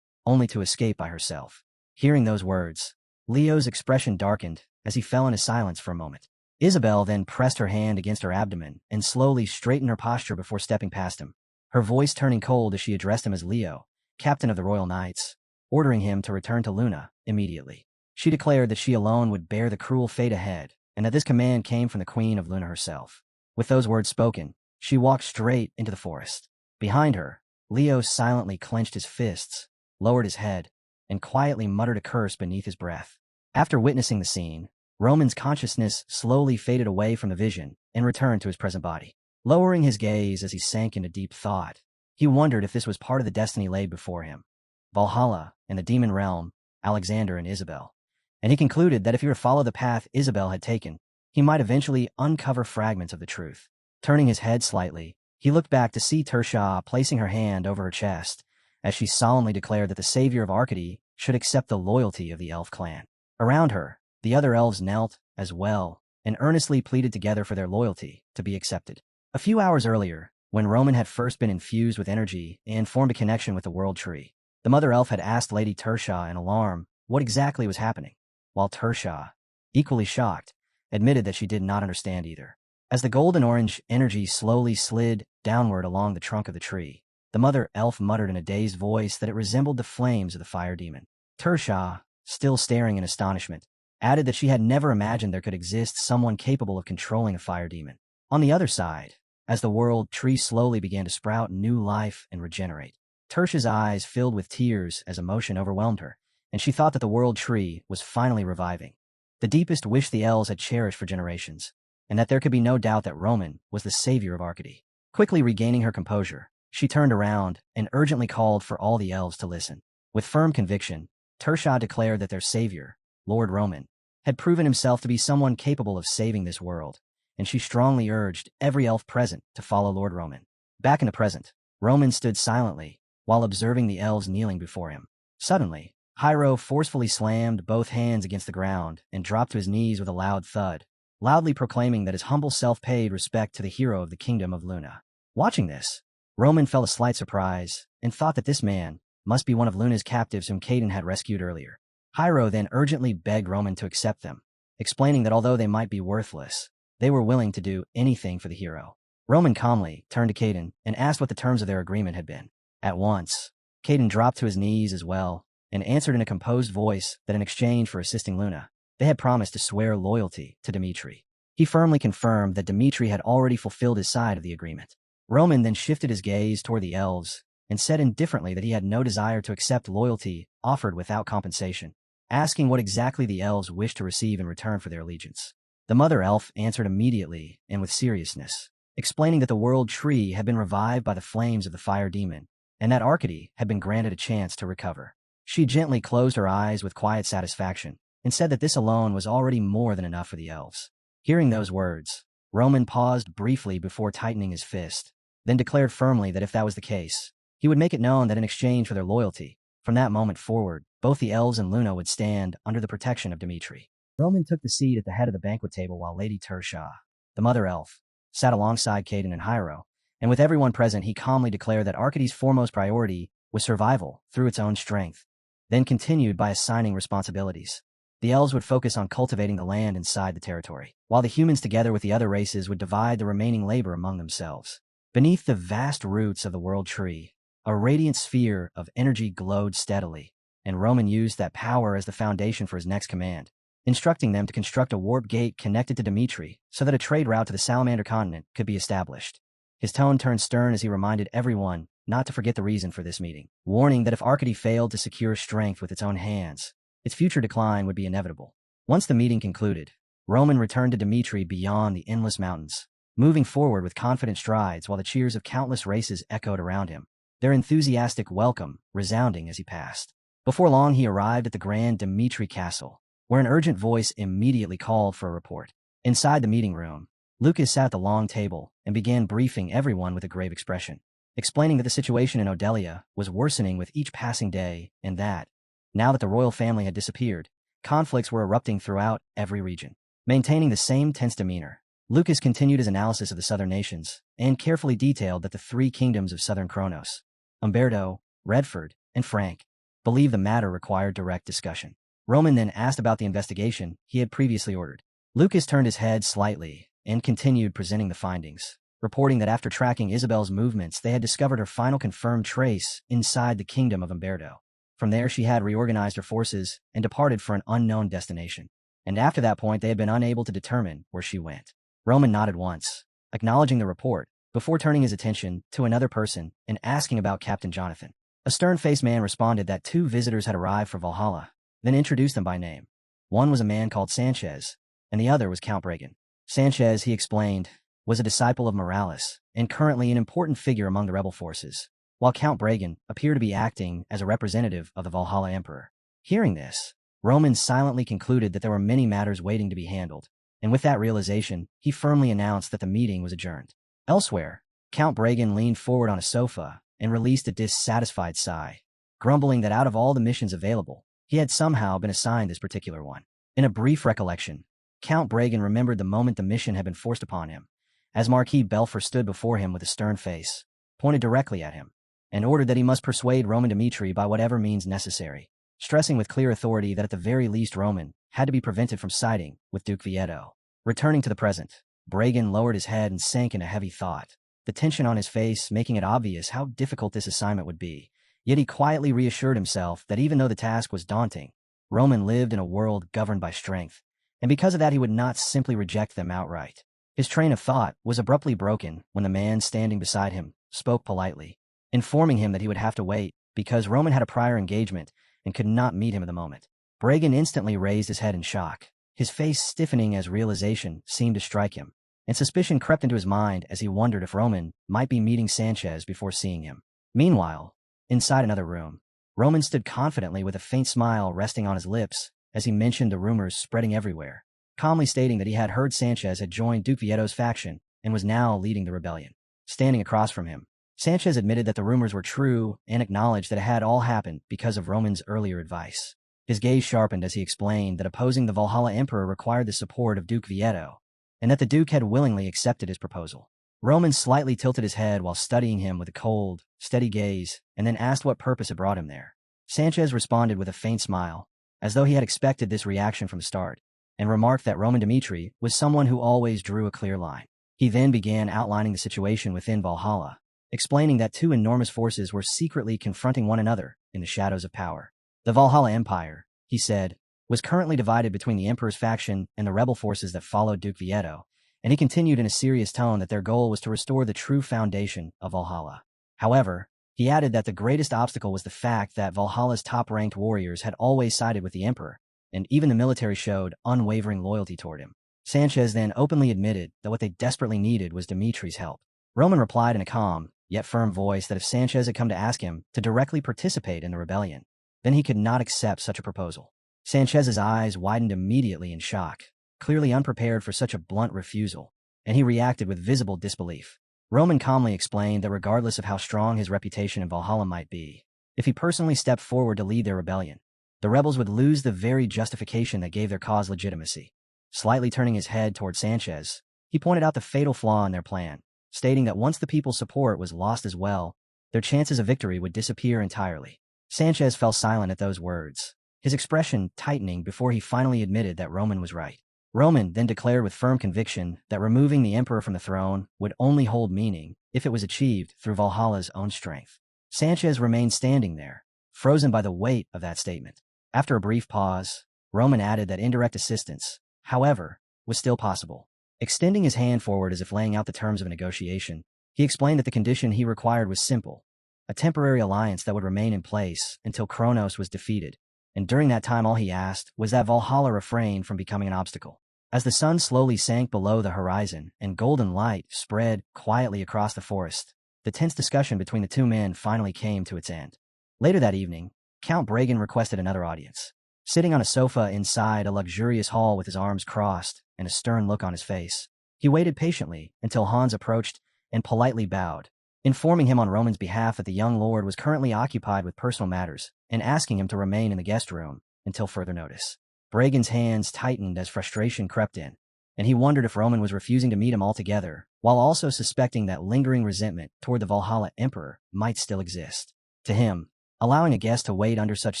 only to escape by herself. Hearing those words, Leo's expression darkened as he fell into silence for a moment. Isabel then pressed her hand against her abdomen and slowly straightened her posture before stepping past him, her voice turning cold as she addressed him as Leo, captain of the Royal Knights, ordering him to return to Luna immediately. She declared that she alone would bear the cruel fate ahead, and that this command came from the Queen of Luna herself. With those words spoken, she walked straight into the forest. Behind her, Leo silently clenched his fists, lowered his head, and quietly muttered a curse beneath his breath. After witnessing the scene, Roman's consciousness slowly faded away from the vision and returned to his present body. Lowering his gaze as he sank into deep thought, he wondered if this was part of the destiny laid before him. Valhalla and the demon realm, Alexander and Isabel. And he concluded that if he were to follow the path Isabel had taken, he might eventually uncover fragments of the truth. Turning his head slightly, he looked back to see Tersha placing her hand over her chest as she solemnly declared that the savior of Arcady should accept the loyalty of the elf clan. Around her, the other elves knelt as well and earnestly pleaded together for their loyalty to be accepted. A few hours earlier, when Roman had first been infused with energy and formed a connection with the world tree, the mother elf had asked Lady Tersha in alarm what exactly was happening, while Tersha, equally shocked, admitted that she did not understand either. As the golden-orange energy slowly slid downward along the trunk of the tree, the mother elf muttered in a dazed voice that it resembled the flames of the fire demon. Tersha, still staring in astonishment, added that she had never imagined there could exist someone capable of controlling a fire demon. On the other side, as the world tree slowly began to sprout new life and regenerate, Tersha's eyes filled with tears as emotion overwhelmed her, and she thought that the world tree was finally reviving. The deepest wish the elves had cherished for generations, and that there could be no doubt that Roman was the savior of Arcady. Quickly regaining her composure, she turned around and urgently called for all the elves to listen. With firm conviction, Tersha declared that their savior, Lord Roman, had proven himself to be someone capable of saving this world, and she strongly urged every elf present to follow Lord Roman. Back in the present, Roman stood silently while observing the elves kneeling before him. Suddenly, Hyro forcefully slammed both hands against the ground and dropped to his knees with a loud thud, loudly proclaiming that his humble self paid respect to the hero of the kingdom of Luna. Watching this, Roman felt a slight surprise and thought that this man must be one of Luna's captives whom Caden had rescued earlier. Hyro then urgently begged Roman to accept them, explaining that although they might be worthless, they were willing to do anything for the hero. Roman calmly turned to Caden and asked what the terms of their agreement had been. At once, Caden dropped to his knees as well and answered in a composed voice that in exchange for assisting Luna, they had promised to swear loyalty to Dmitri. He firmly confirmed that Dmitri had already fulfilled his side of the agreement. Roman then shifted his gaze toward the elves and said indifferently that he had no desire to accept loyalty offered without compensation, asking what exactly the elves wished to receive in return for their allegiance. The mother elf answered immediately and with seriousness, explaining that the world tree had been revived by the flames of the fire demon, and that Arcady had been granted a chance to recover. She gently closed her eyes with quiet satisfaction and said that this alone was already more than enough for the elves. Hearing those words, Roman paused briefly before tightening his fist, then declared firmly that if that was the case, he would make it known that in exchange for their loyalty, From that moment forward, both the elves and Luna would stand under the protection of Dmitri. Roman took the seat at the head of the banquet table while Lady Tersha, the mother elf, sat alongside Caden and Hyro, and with everyone present he calmly declared that Arcady's foremost priority was survival through its own strength, then continued by assigning responsibilities. The elves would focus on cultivating the land inside the territory, while the humans together with the other races would divide the remaining labor among themselves. Beneath the vast roots of the world tree, a radiant sphere of energy glowed steadily, and Roman used that power as the foundation for his next command, instructing them to construct a warp gate connected to Dmitri so that a trade route to the Salamander continent could be established. His tone turned stern as he reminded everyone not to forget the reason for this meeting, warning that if Arcady failed to secure strength with its own hands, its future decline would be inevitable. Once the meeting concluded, Roman returned to Dmitri beyond the endless mountains, moving forward with confident strides while the cheers of countless races echoed around him, their enthusiastic welcome resounding as he passed. Before long he arrived at the Grand Dmitri Castle, where an urgent voice immediately called for a report. Inside the meeting room, Lucas sat at the long table and began briefing everyone with a grave expression, explaining that the situation in Odelia was worsening with each passing day and that, now that the royal family had disappeared, conflicts were erupting throughout every region. Maintaining the same tense demeanor, Lucas continued his analysis of the southern nations and carefully detailed that the three kingdoms of southern Kronos, Umberto, Redford, and Frank, believed the matter required direct discussion. Roman then asked about the investigation he had previously ordered. Lucas turned his head slightly and continued presenting the findings, reporting that after tracking Isabel's movements they had discovered her final confirmed trace inside the kingdom of Umberto. From there she had reorganized her forces and departed for an unknown destination, and after that point they had been unable to determine where she went. Roman nodded once, acknowledging the report, before turning his attention to another person and asking about Captain Jonathan. A stern-faced man responded that two visitors had arrived for Valhalla, then introduced them by name. One was a man called Sanchez, and the other was Count Bragan. Sanchez, he explained, was a disciple of Morales and currently an important figure among the rebel forces, while Count Bragan appeared to be acting as a representative of the Valhalla Emperor. Hearing this, Roman silently concluded that there were many matters waiting to be handled, and with that realization, he firmly announced that the meeting was adjourned. Elsewhere, Count Bragan leaned forward on a sofa and released a dissatisfied sigh, grumbling that out of all the missions available, he had somehow been assigned this particular one. In a brief recollection, Count Bragan remembered the moment the mission had been forced upon him, as Marquis Belfer stood before him with a stern face, pointed directly at him, and ordered that he must persuade Roman Dmitri by whatever means necessary, stressing with clear authority that at the very least Roman had to be prevented from siding with Duke Vieto. Returning to the present, Bragan lowered his head and sank into heavy thought, the tension on his face making it obvious how difficult this assignment would be. Yet he quietly reassured himself that even though the task was daunting, Roman lived in a world governed by strength, and because of that he would not simply reject them outright. His train of thought was abruptly broken when the man standing beside him spoke politely, informing him that he would have to wait because Roman had a prior engagement and could not meet him at the moment. Bragan instantly raised his head in shock, his face stiffening as realization seemed to strike him, and suspicion crept into his mind as he wondered if Roman might be meeting Sanchez before seeing him. Meanwhile, inside another room, Roman stood confidently with a faint smile resting on his lips as he mentioned the rumors spreading everywhere, calmly stating that he had heard Sanchez had joined Duke Vieto's faction and was now leading the rebellion. Standing across from him, Sanchez admitted that the rumors were true and acknowledged that it had all happened because of Roman's earlier advice. His gaze sharpened as he explained that opposing the Valhalla Emperor required the support of Duke Vieto, and that the Duke had willingly accepted his proposal. Roman slightly tilted his head while studying him with a cold, steady gaze, and then asked what purpose had brought him there. Sanchez responded with a faint smile, as though he had expected this reaction from the start, and remarked that Roman Dmitri was someone who always drew a clear line. He then began outlining the situation within Valhalla, explaining that two enormous forces were secretly confronting one another in the shadows of power. The Valhalla Empire, he said, was currently divided between the Emperor's faction and the rebel forces that followed Duke Vieto, and he continued in a serious tone that their goal was to restore the true foundation of Valhalla. However, he added that the greatest obstacle was the fact that Valhalla's top-ranked warriors had always sided with the Emperor, and even the military showed unwavering loyalty toward him. Sanchez then openly admitted that what they desperately needed was Dimitri's help. Roman replied in a calm, yet firm voice that if Sanchez had come to ask him to directly participate in the rebellion, then he could not accept such a proposal. Sanchez's eyes widened immediately in shock, clearly unprepared for such a blunt refusal, and he reacted with visible disbelief. Roman calmly explained that regardless of how strong his reputation in Valhalla might be, If he personally stepped forward to lead their rebellion, the rebels would lose the very justification that gave their cause legitimacy. Slightly turning his head toward Sanchez, he pointed out the fatal flaw in their plan, stating that once the people's support was lost as well, their chances of victory would disappear entirely. Sanchez fell silent at those words, his expression tightening before he finally admitted that Roman was right. Roman then declared with firm conviction that removing the emperor from the throne would only hold meaning if it was achieved through Valhalla's own strength. Sanchez remained standing there, frozen by the weight of that statement. After a brief pause, Roman added that indirect assistance, however, was still possible. Extending his hand forward as if laying out the terms of a negotiation, he explained that the condition he required was simple, a temporary alliance that would remain in place until Kronos was defeated, and during that time all he asked was that Valhalla refrain from becoming an obstacle. As the sun slowly sank below the horizon and golden light spread quietly across the forest, the tense discussion between the two men finally came to its end. Later that evening, Count Bragan requested another audience. Sitting on a sofa inside a luxurious hall with his arms crossed and a stern look on his face, he waited patiently until Hans approached and politely bowed, informing him on Roman's behalf that the young lord was currently occupied with personal matters and asking him to remain in the guest room until further notice. Bragan's hands tightened as frustration crept in, and he wondered if Roman was refusing to meet him altogether, while also suspecting that lingering resentment toward the Valhalla Emperor might still exist. To him, allowing a guest to wait under such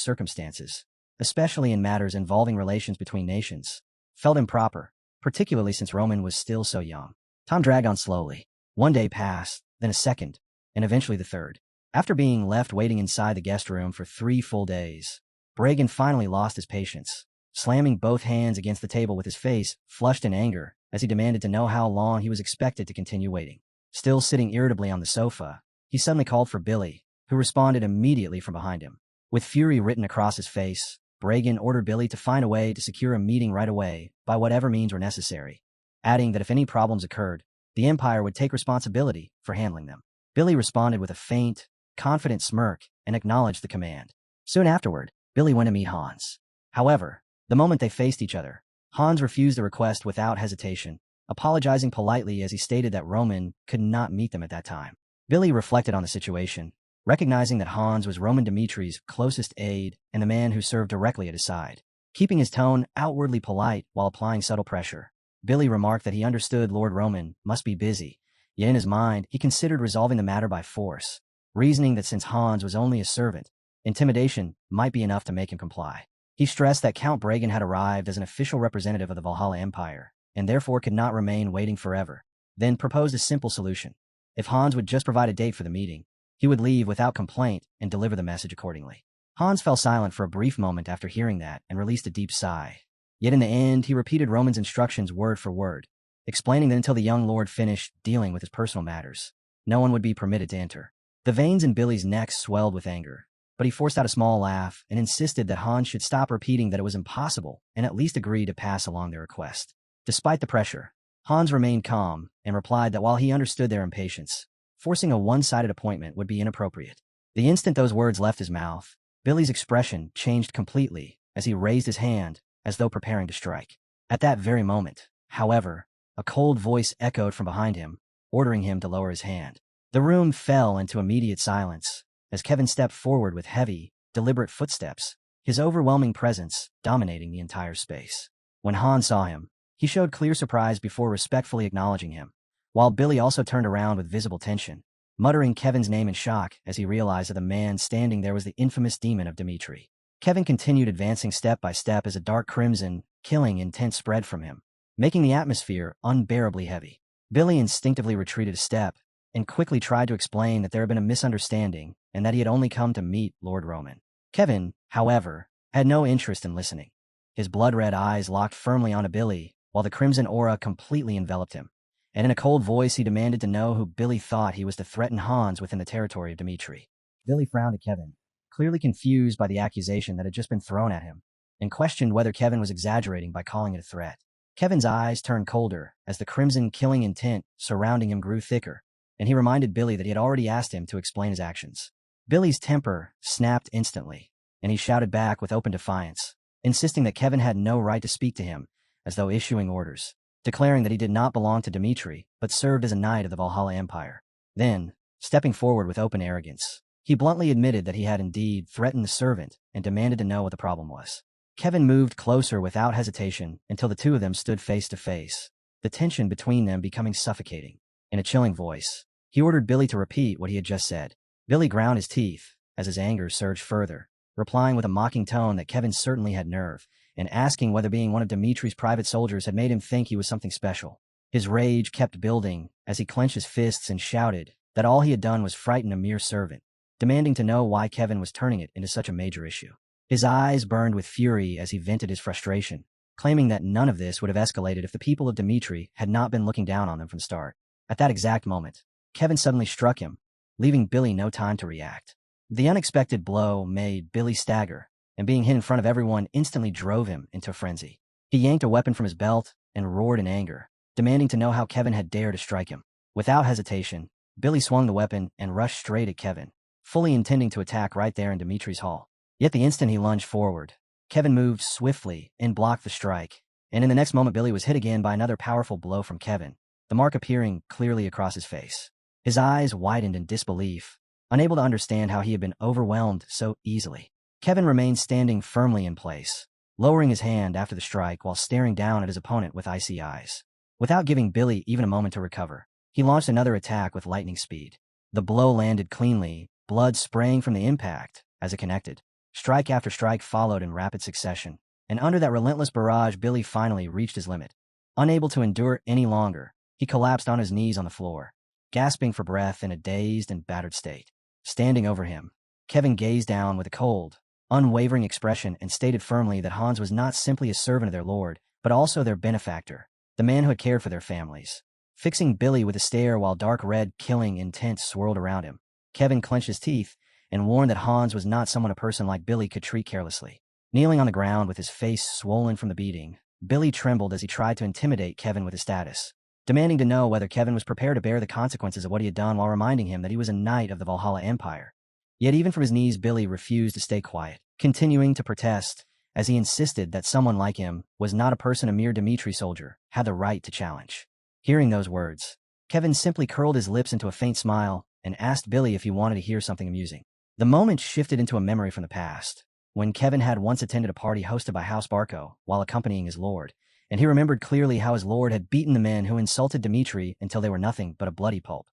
circumstances, especially in matters involving relations between nations, felt improper, particularly since Roman was still so young. Time dragged on slowly. One day passed, then a second, and eventually the third. After being left waiting inside the guest room for 3 full days, Bragan finally lost his patience, slamming both hands against the table with his face flushed in anger as he demanded to know how long he was expected to continue waiting. Still sitting irritably on the sofa, he suddenly called for Billy, who responded immediately from behind him. With fury written across his face, Bragan ordered Billy to find a way to secure a meeting right away by whatever means were necessary, adding that if any problems occurred, the Empire would take responsibility for handling them. Billy responded with a faint, confident smirk and acknowledged the command. Soon afterward, Billy went to meet Hans. However, the moment they faced each other, Hans refused the request without hesitation, apologizing politely as he stated that Roman could not meet them at that time. Billy reflected on the situation, recognizing that Hans was Roman Dimitri's closest aide and the man who served directly at his side. Keeping his tone outwardly polite while applying subtle pressure, Billy remarked that he understood Lord Roman must be busy, yet in his mind he considered resolving the matter by force, reasoning that since Hans was only a servant, intimidation might be enough to make him comply. He stressed that Count Bragan had arrived as an official representative of the Valhalla Empire, and therefore could not remain waiting forever, then proposed a simple solution. If Hans would just provide a date for the meeting, he would leave without complaint and deliver the message accordingly. Hans fell silent for a brief moment after hearing that and released a deep sigh. Yet in the end, he repeated Roman's instructions word for word, explaining that until the young lord finished dealing with his personal matters, no one would be permitted to enter. The veins in Billy's neck swelled with anger, but he forced out a small laugh and insisted that Hans should stop repeating that it was impossible and at least agree to pass along their request. Despite the pressure, Hans remained calm and replied that while he understood their impatience, forcing a one-sided appointment would be inappropriate. The instant those words left his mouth, Billy's expression changed completely as he raised his hand as though preparing to strike. At that very moment, however, a cold voice echoed from behind him, ordering him to lower his hand. The room fell into immediate silence as Kevin stepped forward with heavy, deliberate footsteps, his overwhelming presence dominating the entire space. When Hans saw him, he showed clear surprise before respectfully acknowledging him, while Billy also turned around with visible tension, muttering Kevin's name in shock as he realized that the man standing there was the infamous demon of Dimitri. Kevin continued advancing step by step as a dark crimson, killing intent spread from him, making the atmosphere unbearably heavy. Billy instinctively retreated a step and quickly tried to explain that there had been a misunderstanding and that he had only come to meet Lord Roman. Kevin, however, had no interest in listening. His blood-red eyes locked firmly onto Billy, while the crimson aura completely enveloped him, and in a cold voice he demanded to know who Billy thought he was to threaten Hans within the territory of Dimitri. Billy frowned at Kevin, clearly confused by the accusation that had just been thrown at him, and questioned whether Kevin was exaggerating by calling it a threat. Kevin's eyes turned colder as the crimson killing intent surrounding him grew thicker, and he reminded Billy that he had already asked him to explain his actions. Billy's temper snapped instantly, and he shouted back with open defiance, insisting that Kevin had no right to speak to him, as though issuing orders, declaring that he did not belong to Dimitri, but served as a knight of the Valhalla Empire. Then, stepping forward with open arrogance, He bluntly admitted that he had indeed threatened the servant and demanded to know what the problem was. Kevin moved closer without hesitation until the two of them stood face to face, the tension between them becoming suffocating. In a chilling voice, he ordered Billy to repeat what he had just said. Billy ground his teeth as his anger surged further, replying with a mocking tone that Kevin certainly had nerve, and asking whether being one of Dimitri's private soldiers had made him think he was something special. His rage kept building as he clenched his fists and shouted that all he had done was frighten a mere servant, demanding to know why Kevin was turning it into such a major issue. His eyes burned with fury as he vented his frustration, claiming that none of this would have escalated if the people of Dimitri had not been looking down on them from the start. At that exact moment, Kevin suddenly struck him, leaving Billy no time to react. The unexpected blow made Billy stagger, and being hit in front of everyone instantly drove him into a frenzy. He yanked a weapon from his belt and roared in anger, demanding to know how Kevin had dared to strike him. Without hesitation, Billy swung the weapon and rushed straight at Kevin, fully intending to attack right there in Dimitri's hall. Yet the instant he lunged forward, Kevin moved swiftly and blocked the strike, and in the next moment Billy was hit again by another powerful blow from Kevin, the mark appearing clearly across his face. His eyes widened in disbelief, unable to understand how he had been overwhelmed so easily. Kevin remained standing firmly in place, lowering his hand after the strike while staring down at his opponent with icy eyes. Without giving Billy even a moment to recover, he launched another attack with lightning speed. The blow landed cleanly, blood spraying from the impact as it connected. Strike after strike followed in rapid succession, and under that relentless barrage, Billy finally reached his limit. Unable to endure any longer, he collapsed on his knees on the floor, gasping for breath in a dazed and battered state. Standing over him, Kevin gazed down with a cold, unwavering expression and stated firmly that Hans was not simply a servant of their lord, but also their benefactor, the man who had cared for their families. Fixing Billy with a stare while dark red killing intent swirled around him, Kevin clenched his teeth and warned that Hans was not someone a person like Billy could treat carelessly. Kneeling on the ground with his face swollen from the beating, Billy trembled as he tried to intimidate Kevin with his status, demanding to know whether Kevin was prepared to bear the consequences of what he had done while reminding him that he was a knight of the Valhalla Empire. Yet even from his knees, Billy refused to stay quiet, continuing to protest as he insisted that someone like him was not a person a mere Dimitri soldier had the right to challenge. Hearing those words, Kevin simply curled his lips into a faint smile and asked Billy if he wanted to hear something amusing. The moment shifted into a memory from the past, when Kevin had once attended a party hosted by House Barco while accompanying his lord, and he remembered clearly how his lord had beaten the men who insulted Dimitri until they were nothing but a bloody pulp.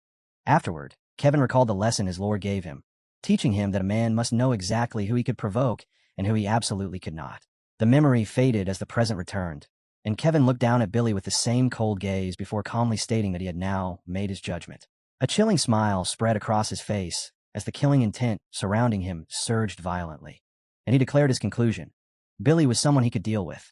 Afterward, Kevin recalled the lesson his lord gave him, teaching him that a man must know exactly who he could provoke and who he absolutely could not. The memory faded as the present returned, and Kevin looked down at Billy with the same cold gaze before calmly stating that he had now made his judgment. A chilling smile spread across his face as the killing intent surrounding him surged violently, and he declared his conclusion. Billy was someone he could deal with,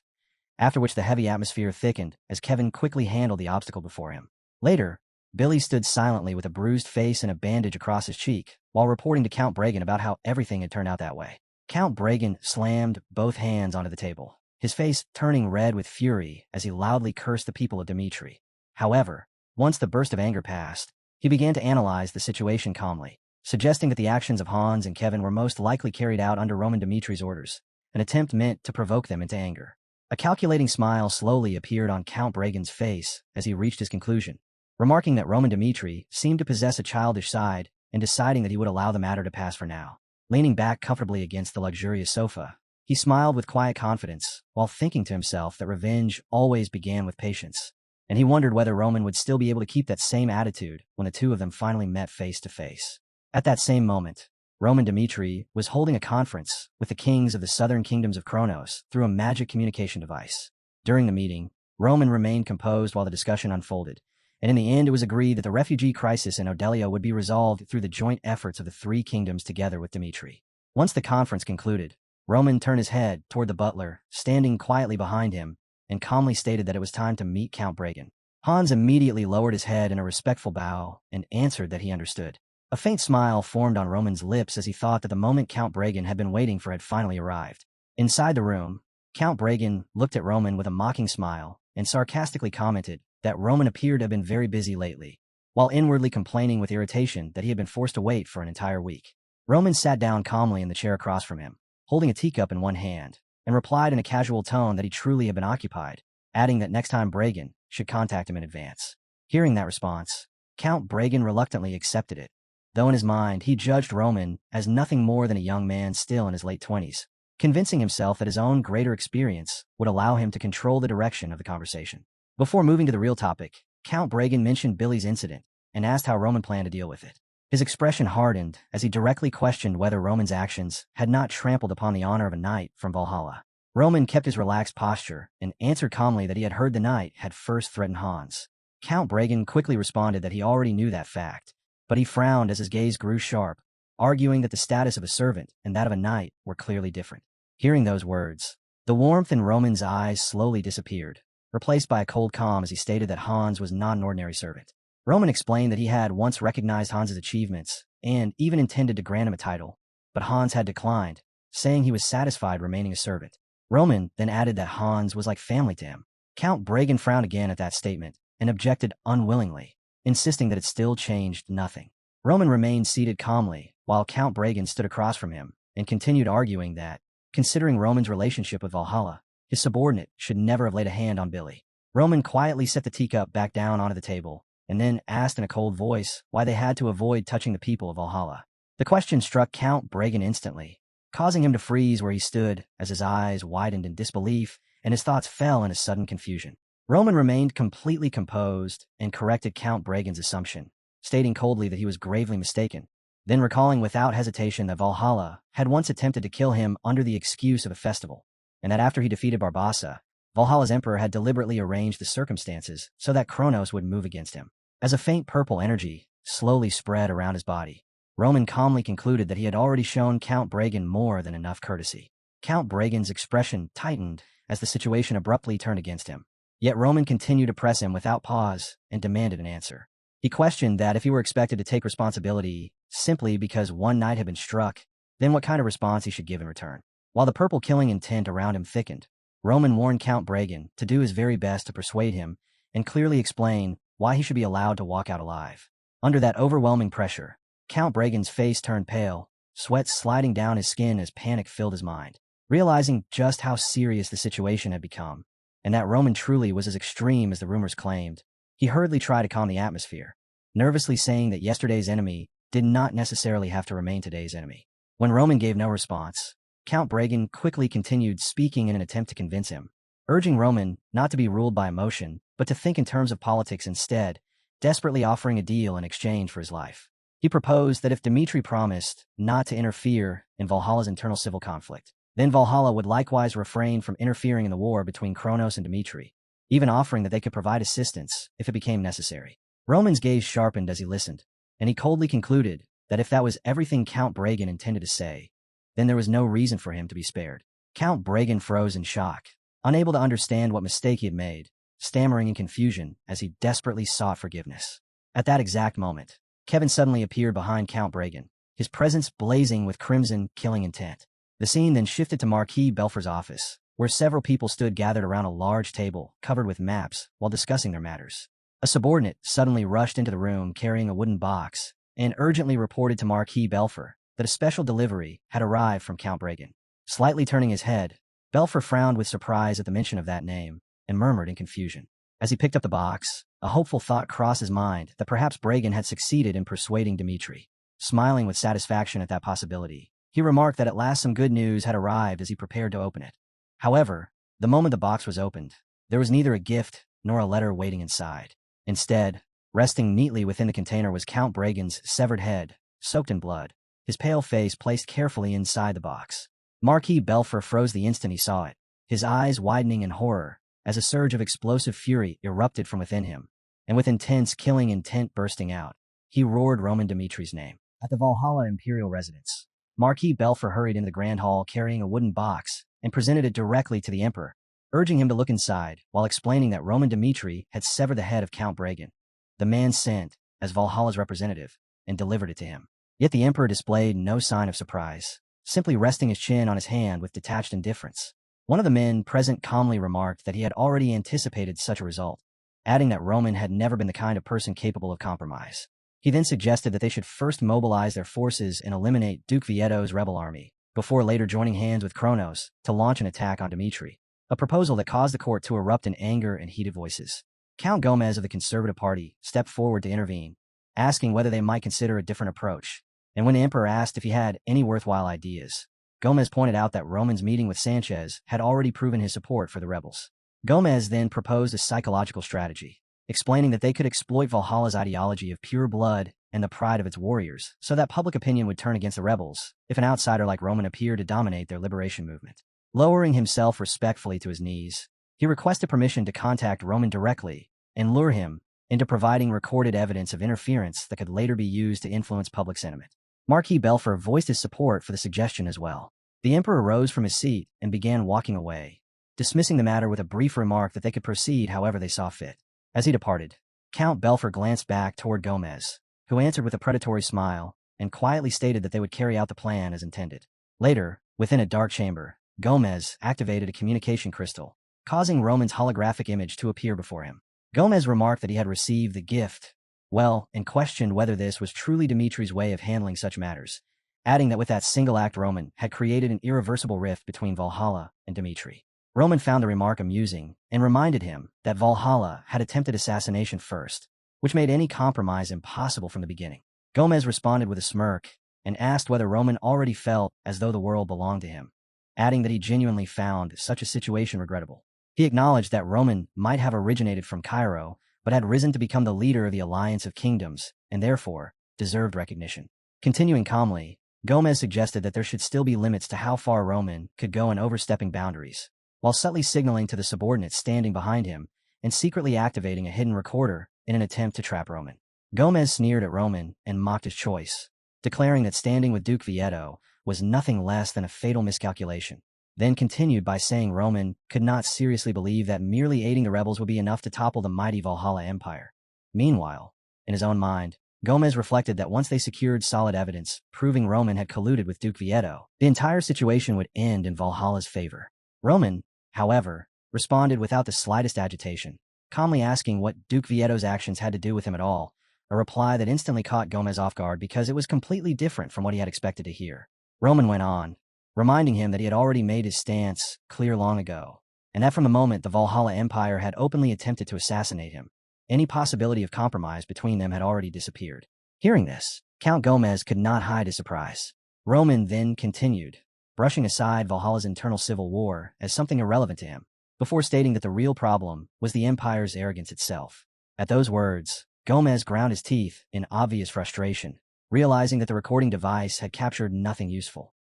after which the heavy atmosphere thickened as Kevin quickly handled the obstacle before him. Later, Billy stood silently with a bruised face and a bandage across his cheek while reporting to Count Bragan about how everything had turned out that way. Count Bragan slammed both hands onto the table, his face turning red with fury as he loudly cursed the people of Dimitri. However, once the burst of anger passed, he began to analyze the situation calmly, suggesting that the actions of Hans and Kevin were most likely carried out under Roman Dimitri's orders, an attempt meant to provoke them into anger. A calculating smile slowly appeared on Count Bragan's face as he reached his conclusion, remarking that Roman Dimitri seemed to possess a childish side and deciding that he would allow the matter to pass for now. Leaning back comfortably against the luxurious sofa, he smiled with quiet confidence while thinking to himself that revenge always began with patience, and he wondered whether Roman would still be able to keep that same attitude when the two of them finally met face to face. At that same moment, Roman Dimitri was holding a conference with the kings of the southern kingdoms of Kronos through a magic communication device. During the meeting, Roman remained composed while the discussion unfolded, and in the end it was agreed that the refugee crisis in Odelia would be resolved through the joint efforts of the three kingdoms together with Dimitri. Once the conference concluded, Roman turned his head toward the butler, standing quietly behind him, and calmly stated that it was time to meet Count Bragan. Hans immediately lowered his head in a respectful bow and answered that he understood. A faint smile formed on Roman's lips as he thought that the moment Count Bragan had been waiting for had finally arrived. Inside the room, Count Bragan looked at Roman with a mocking smile and sarcastically commented that Roman appeared to have been very busy lately, while inwardly complaining with irritation that he had been forced to wait for an entire week. Roman sat down calmly in the chair across from him, holding a teacup in one hand, and replied in a casual tone that he truly had been occupied, adding that next time Bragan should contact him in advance. Hearing that response, Count Bragan reluctantly accepted it, though in his mind he judged Roman as nothing more than a young man still in his late 20s, convincing himself that his own greater experience would allow him to control the direction of the conversation. Before moving to the real topic, Count Bragan mentioned Billy's incident and asked how Roman planned to deal with it. His expression hardened as he directly questioned whether Roman's actions had not trampled upon the honor of a knight from Valhalla. Roman kept his relaxed posture and answered calmly that he had heard the knight had first threatened Hans. Count Bragan quickly responded that he already knew that fact, but he frowned as his gaze grew sharp, arguing that the status of a servant and that of a knight were clearly different. Hearing those words, the warmth in Roman's eyes slowly disappeared, replaced by a cold calm as he stated that Hans was not an ordinary servant. Roman explained that he had once recognized Hans's achievements and even intended to grant him a title, but Hans had declined, saying he was satisfied remaining a servant. Roman then added that Hans was like family to him. Count Bragan frowned again at that statement and objected unwillingly, insisting that it still changed nothing. Roman remained seated calmly while Count Bragan stood across from him and continued arguing that, considering Roman's relationship with Valhalla, his subordinate should never have laid a hand on Billy. Roman quietly set the teacup back down onto the table and then asked in a cold voice why they had to avoid touching the people of Valhalla. The question struck Count Bragan instantly, causing him to freeze where he stood as his eyes widened in disbelief and his thoughts fell in a sudden confusion. Roman remained completely composed and corrected Count Bragan's assumption, stating coldly that he was gravely mistaken, then recalling without hesitation that Valhalla had once attempted to kill him under the excuse of a festival, and that after he defeated Barbassa, Valhalla's emperor had deliberately arranged the circumstances so that Kronos would move against him. As a faint purple energy slowly spread around his body, Roman calmly concluded that he had already shown Count Bragan more than enough courtesy. Count Bragan's expression tightened as the situation abruptly turned against him. Yet Roman continued to press him without pause and demanded an answer. He questioned that if he were expected to take responsibility simply because one knight had been struck, then what kind of response he should give in return. While the purple killing intent around him thickened, Roman warned Count Bragan to do his very best to persuade him and clearly explain why he should be allowed to walk out alive. Under that overwhelming pressure, Count Bragan's face turned pale, sweat sliding down his skin as panic filled his mind. Realizing just how serious the situation had become, and that Roman truly was as extreme as the rumors claimed, he hurriedly tried to calm the atmosphere, nervously saying that yesterday's enemy did not necessarily have to remain today's enemy. When Roman gave no response, Count Bragan quickly continued speaking in an attempt to convince him, urging Roman not to be ruled by emotion, but to think in terms of politics instead, desperately offering a deal in exchange for his life. He proposed that if Dmitri promised not to interfere in Valhalla's internal civil conflict, then Valhalla would likewise refrain from interfering in the war between Kronos and Dmitri, even offering that they could provide assistance if it became necessary. Roman's gaze sharpened as he listened, and he coldly concluded that if that was everything Count Bragan intended to say, then there was no reason for him to be spared. Count Bragan froze in shock, unable to understand what mistake he had made, stammering in confusion as he desperately sought forgiveness. At that exact moment, Kevin suddenly appeared behind Count Bragan, his presence blazing with crimson, killing intent. The scene then shifted to Marquis Belfort's office, where several people stood gathered around a large table covered with maps while discussing their matters. A subordinate suddenly rushed into the room carrying a wooden box and urgently reported to Marquis Belfort that a special delivery had arrived from Count Bragan. Slightly turning his head, Belfort frowned with surprise at the mention of that name and murmured in confusion. As he picked up the box, a hopeful thought crossed his mind that perhaps Bragan had succeeded in persuading Dmitri. Smiling with satisfaction at that possibility, he remarked that at last some good news had arrived as he prepared to open it. However, the moment the box was opened, there was neither a gift nor a letter waiting inside. Instead, resting neatly within the container was Count Bragan's severed head, soaked in blood, his pale face placed carefully inside the box. Marquis Belfort froze the instant he saw it, his eyes widening in horror as a surge of explosive fury erupted from within him, and with intense killing intent bursting out, he roared Roman Dmitri's name. At the Valhalla Imperial residence, Marquis Belfort hurried into the Grand Hall carrying a wooden box and presented it directly to the Emperor, urging him to look inside while explaining that Roman Dmitri had severed the head of Count Bragan. The man sent as Valhalla's representative and delivered it to him. Yet the Emperor displayed no sign of surprise, simply resting his chin on his hand with detached indifference. One of the men present calmly remarked that he had already anticipated such a result, adding that Roman had never been the kind of person capable of compromise. He then suggested that they should first mobilize their forces and eliminate Duke Vieto's rebel army, before later joining hands with Kronos to launch an attack on Dmitri, a proposal that caused the court to erupt in anger and heated voices. Count Gomez of the Conservative Party stepped forward to intervene, asking whether they might consider a different approach. And when the emperor asked if he had any worthwhile ideas, Gomez pointed out that Roman's meeting with Sanchez had already proven his support for the rebels. Gomez then proposed a psychological strategy, explaining that they could exploit Valhalla's ideology of pure blood and the pride of its warriors so that public opinion would turn against the rebels if an outsider like Roman appeared to dominate their liberation movement. Lowering himself respectfully to his knees, he requested permission to contact Roman directly and lure him into providing recorded evidence of interference that could later be used to influence public sentiment. Marquis Belfer voiced his support for the suggestion as well. The emperor rose from his seat and began walking away, dismissing the matter with a brief remark that they could proceed however they saw fit. As he departed, Count Belfer glanced back toward Gomez, who answered with a predatory smile and quietly stated that they would carry out the plan as intended. Later, within a dark chamber, Gomez activated a communication crystal, causing Roman's holographic image to appear before him. Gomez remarked that he had received the gift, and questioned whether this was truly Dimitri's way of handling such matters, adding that with that single act Roman had created an irreversible rift between Valhalla and Dimitri. Roman found the remark amusing and reminded him that Valhalla had attempted assassination first, which made any compromise impossible from the beginning. Gomez responded with a smirk and asked whether Roman already felt as though the world belonged to him, adding that he genuinely found such a situation regrettable. He acknowledged that Roman might have originated from Cairo, but had risen to become the leader of the Alliance of Kingdoms, and therefore deserved recognition. Continuing calmly, Gomez suggested that there should still be limits to how far Roman could go in overstepping boundaries, while subtly signaling to the subordinates standing behind him and secretly activating a hidden recorder in an attempt to trap Roman. Gomez sneered at Roman and mocked his choice, declaring that standing with Duke Vieto was nothing less than a fatal miscalculation, then continued by saying Roman could not seriously believe that merely aiding the rebels would be enough to topple the mighty Valhalla Empire. Meanwhile, in his own mind, Gomez reflected that once they secured solid evidence proving Roman had colluded with Duke Vieto, the entire situation would end in Valhalla's favor. Roman, however, responded without the slightest agitation, calmly asking what Duke Vieto's actions had to do with him at all, a reply that instantly caught Gomez off guard because it was completely different from what he had expected to hear. Roman went on, reminding him that he had already made his stance clear long ago, and that from the moment the Valhalla Empire had openly attempted to assassinate him, any possibility of compromise between them had already disappeared. Hearing this, Count Gomez could not hide his surprise. Roman then continued, brushing aside Valhalla's internal civil war as something irrelevant to him, before stating that the real problem was the Empire's arrogance itself. At those words, Gomez ground his teeth in obvious frustration, realizing that the recording device had captured nothing useful.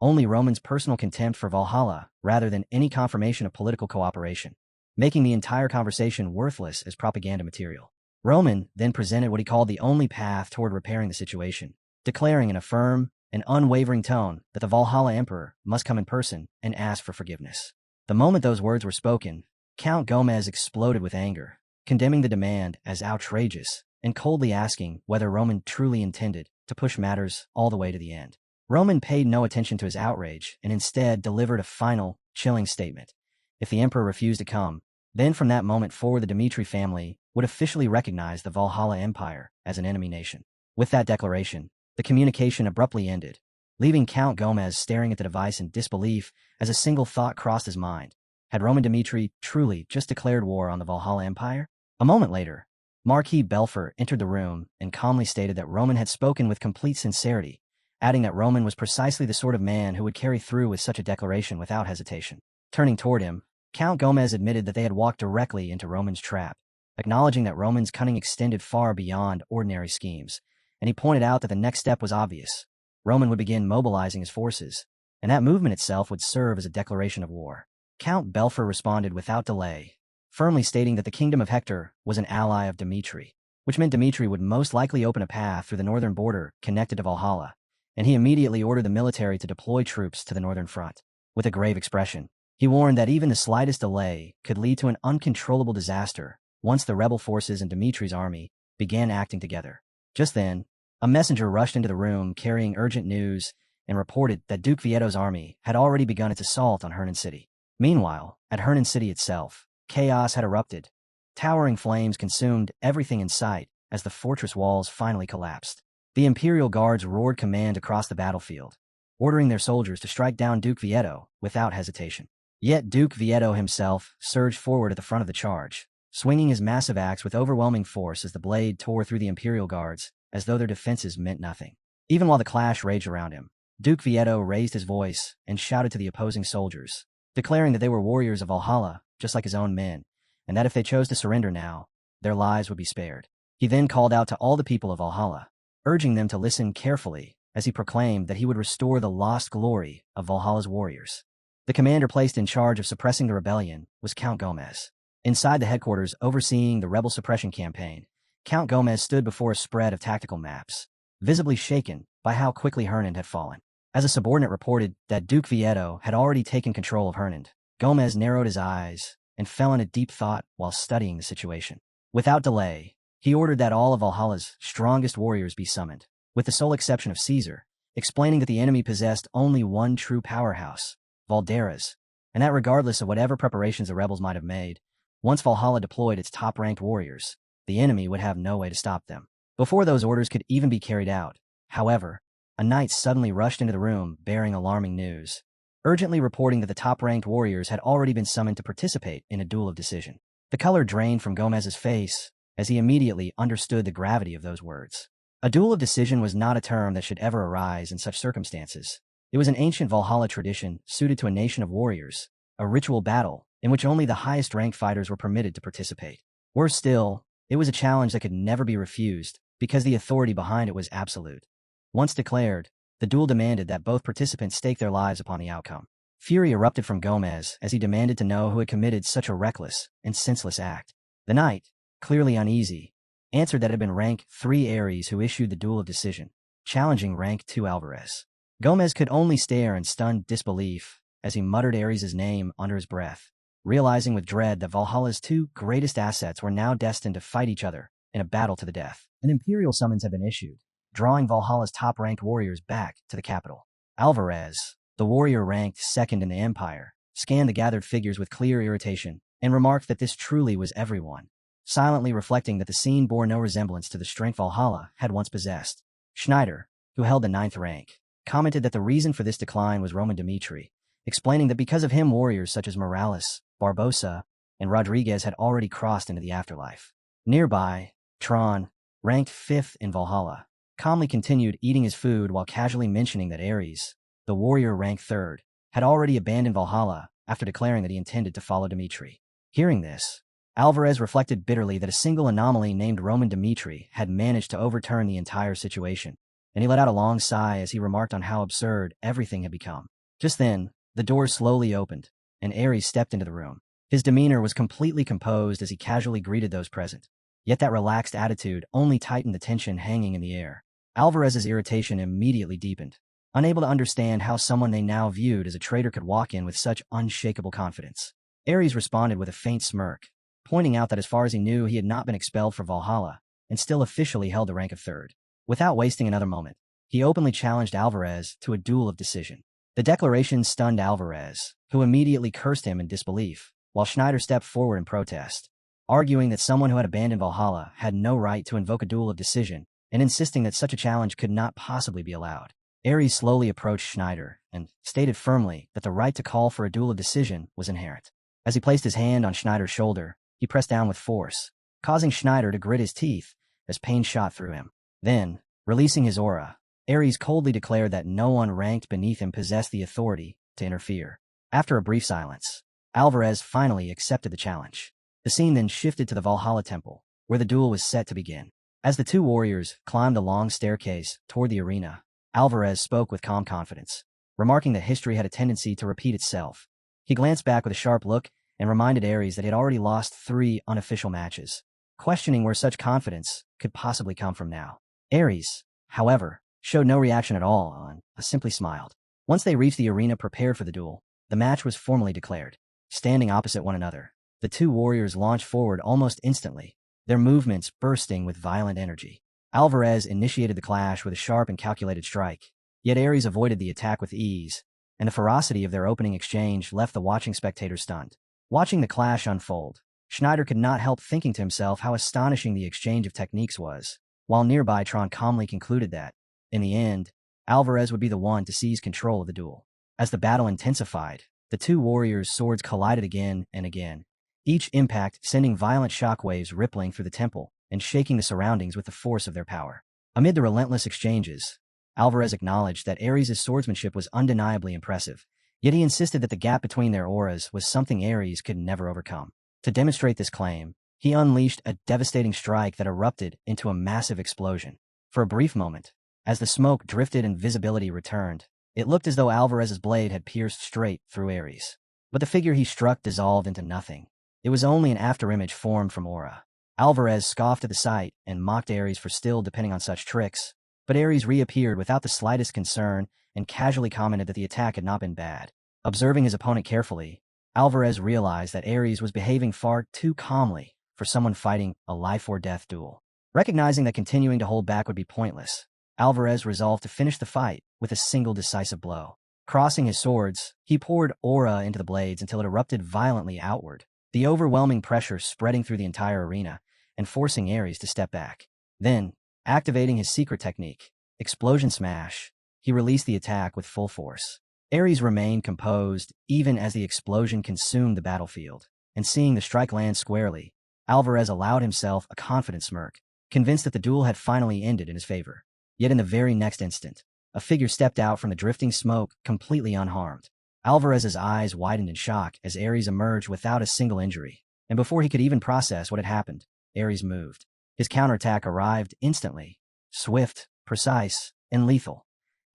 Only Roman's personal contempt for Valhalla, rather than any confirmation of political cooperation, making the entire conversation worthless as propaganda material. Roman then presented what he called the only path toward repairing the situation, declaring in a firm and unwavering tone that the Valhalla Emperor must come in person and ask for forgiveness. The moment those words were spoken, Count Gomez exploded with anger, condemning the demand as outrageous and coldly asking whether Roman truly intended to push matters all the way to the end. Roman paid no attention to his outrage and instead delivered a final, chilling statement. If the emperor refused to come, then from that moment forward the Dimitri family would officially recognize the Valhalla Empire as an enemy nation. With that declaration, the communication abruptly ended, leaving Count Gomez staring at the device in disbelief as a single thought crossed his mind. Had Roman Dimitri truly just declared war on the Valhalla Empire? A moment later, Marquis Belfer entered the room and calmly stated that Roman had spoken with complete sincerity, adding that Roman was precisely the sort of man who would carry through with such a declaration without hesitation. Turning toward him, Count Gomez admitted that they had walked directly into Roman's trap, acknowledging that Roman's cunning extended far beyond ordinary schemes, and he pointed out that the next step was obvious. Roman would begin mobilizing his forces, and that movement itself would serve as a declaration of war. Count Belfer responded without delay, firmly stating that the kingdom of Hector was an ally of Dimitri, which meant Dimitri would most likely open a path through the northern border connected to Valhalla, and he immediately ordered the military to deploy troops to the northern front. With a grave expression, he warned that even the slightest delay could lead to an uncontrollable disaster once the rebel forces and Dimitri's army began acting together. Just then, a messenger rushed into the room carrying urgent news and reported that Duke Vieto's army had already begun its assault on Hernan City. Meanwhile, at Hernan City itself, chaos had erupted. Towering flames consumed everything in sight as the fortress walls finally collapsed. The Imperial Guards roared command across the battlefield, ordering their soldiers to strike down Duke Vieto without hesitation. Yet Duke Vieto himself surged forward at the front of the charge, swinging his massive axe with overwhelming force as the blade tore through the Imperial Guards as though their defenses meant nothing. Even while the clash raged around him, Duke Vieto raised his voice and shouted to the opposing soldiers, declaring that they were warriors of Valhalla, just like his own men, and that if they chose to surrender now, their lives would be spared. He then called out to all the people of Valhalla, urging them to listen carefully as he proclaimed that he would restore the lost glory of Valhalla's warriors. The commander placed in charge of suppressing the rebellion was Count Gomez. Inside the headquarters overseeing the rebel suppression campaign, Count Gomez stood before a spread of tactical maps, visibly shaken by how quickly Hernand had fallen. As a subordinate reported that Duke Vieto had already taken control of Hernand, Gomez narrowed his eyes and fell into deep thought while studying the situation. Without delay, he ordered that all of Valhalla's strongest warriors be summoned, with the sole exception of Caesar, explaining that the enemy possessed only one true powerhouse, Valderas, and that regardless of whatever preparations the rebels might have made, once Valhalla deployed its top-ranked warriors, the enemy would have no way to stop them. Before those orders could even be carried out, however, a knight suddenly rushed into the room bearing alarming news, urgently reporting that the top-ranked warriors had already been summoned to participate in a duel of decision. The color drained from Gomez's face as he immediately understood the gravity of those words. A duel of decision was not a term that should ever arise in such circumstances. It was an ancient Valhalla tradition suited to a nation of warriors, a ritual battle in which only the highest-ranked fighters were permitted to participate. Worse still, it was a challenge that could never be refused because the authority behind it was absolute. Once declared, the duel demanded that both participants stake their lives upon the outcome. Fury erupted from Gomez as he demanded to know who had committed such a reckless and senseless act. The knight, clearly uneasy, answered that it had been rank 3 Ares who issued the duel of decision, challenging rank 2 Alvarez. Gomez could only stare in stunned disbelief as he muttered Ares' name under his breath, realizing with dread that Valhalla's 2 greatest assets were now destined to fight each other in a battle to the death. An imperial summons had been issued, drawing Valhalla's top-ranked warriors back to the capital. Alvarez, the warrior ranked 2nd in the empire, scanned the gathered figures with clear irritation and remarked that this truly was everyone, silently reflecting that the scene bore no resemblance to the strength Valhalla had once possessed. Schneider, who held the 9th rank, commented that the reason for this decline was Roman Dmitri, explaining that because of him warriors such as Morales, Barbosa, and Rodriguez had already crossed into the afterlife. Nearby, Tron, ranked 5th in Valhalla, calmly continued eating his food while casually mentioning that Ares, the warrior ranked 3rd, had already abandoned Valhalla after declaring that he intended to follow Dmitri. Hearing this, Alvarez reflected bitterly that a single anomaly named Roman Dmitri had managed to overturn the entire situation, and he let out a long sigh as he remarked on how absurd everything had become. Just then, the door slowly opened, and Ares stepped into the room. His demeanor was completely composed as he casually greeted those present, yet that relaxed attitude only tightened the tension hanging in the air. Alvarez's irritation immediately deepened, unable to understand how someone they now viewed as a traitor could walk in with such unshakable confidence. Ares responded with a faint smirk, pointing out that as far as he knew he had not been expelled for Valhalla and still officially held the rank of 3rd. Without wasting another moment, he openly challenged Alvarez to a duel of decision. The declaration stunned Alvarez, who immediately cursed him in disbelief, while Schneider stepped forward in protest, arguing that someone who had abandoned Valhalla had no right to invoke a duel of decision and insisting that such a challenge could not possibly be allowed. Ares slowly approached Schneider and stated firmly that the right to call for a duel of decision was inherent. As he placed his hand on Schneider's shoulder, he pressed down with force, causing Schneider to grit his teeth as pain shot through him. Then, releasing his aura, Ares coldly declared that no one ranked beneath him possessed the authority to interfere. After a brief silence, Alvarez finally accepted the challenge. The scene then shifted to the Valhalla Temple, where the duel was set to begin. As the 2 warriors climbed the long staircase toward the arena, Alvarez spoke with calm confidence, remarking that history had a tendency to repeat itself. He glanced back with a sharp look and reminded Ares that he had already lost 3 unofficial matches, questioning where such confidence could possibly come from now. Ares, however, showed no reaction at all and simply smiled. Once they reached the arena prepared for the duel, the match was formally declared. Standing opposite one another, the 2 warriors launched forward almost instantly, their movements bursting with violent energy. Alvarez initiated the clash with a sharp and calculated strike, yet Ares avoided the attack with ease, and the ferocity of their opening exchange left the watching spectators stunned. Watching the clash unfold, Schneider could not help thinking to himself how astonishing the exchange of techniques was, while nearby Tron calmly concluded that, in the end, Alvarez would be the one to seize control of the duel. As the battle intensified, the 2 warriors' swords collided again and again, each impact sending violent shockwaves rippling through the temple and shaking the surroundings with the force of their power. Amid the relentless exchanges, Alvarez acknowledged that Ares' swordsmanship was undeniably impressive, yet he insisted that the gap between their auras was something Ares could never overcome. To demonstrate this claim, he unleashed a devastating strike that erupted into a massive explosion. For a brief moment, as the smoke drifted and visibility returned, it looked as though Alvarez's blade had pierced straight through Ares. But the figure he struck dissolved into nothing. It was only an afterimage formed from aura. Alvarez scoffed at the sight and mocked Ares for still depending on such tricks, but Ares reappeared without the slightest concern and casually commented that the attack had not been bad. Observing his opponent carefully, Alvarez realized that Ares was behaving far too calmly for someone fighting a life-or-death duel. Recognizing that continuing to hold back would be pointless, Alvarez resolved to finish the fight with a single decisive blow. Crossing his swords, he poured aura into the blades until it erupted violently outward, the overwhelming pressure spreading through the entire arena and forcing Ares to step back. Then, activating his secret technique, Explosion Smash, he released the attack with full force. Ares remained composed even as the explosion consumed the battlefield, and seeing the strike land squarely, Alvarez allowed himself a confident smirk, convinced that the duel had finally ended in his favor. Yet in the very next instant, a figure stepped out from the drifting smoke completely unharmed. Alvarez's eyes widened in shock as Ares emerged without a single injury, and before he could even process what had happened, Ares moved. His counterattack arrived instantly, swift, precise, and lethal,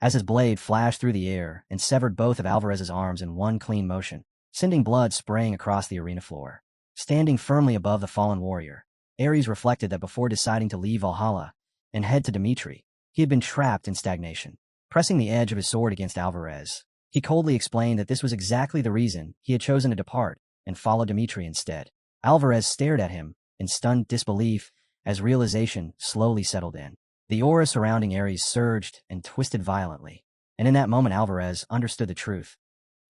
as his blade flashed through the air and severed both of Alvarez's arms in one clean motion, sending blood spraying across the arena floor. Standing firmly above the fallen warrior, Ares reflected that before deciding to leave Valhalla and head to Dimitri, he had been trapped in stagnation. Pressing the edge of his sword against Alvarez, he coldly explained that this was exactly the reason he had chosen to depart and follow Dimitri instead. Alvarez stared at him in stunned disbelief as realization slowly settled in. The aura surrounding Ares surged and twisted violently, and in that moment Alvarez understood the truth.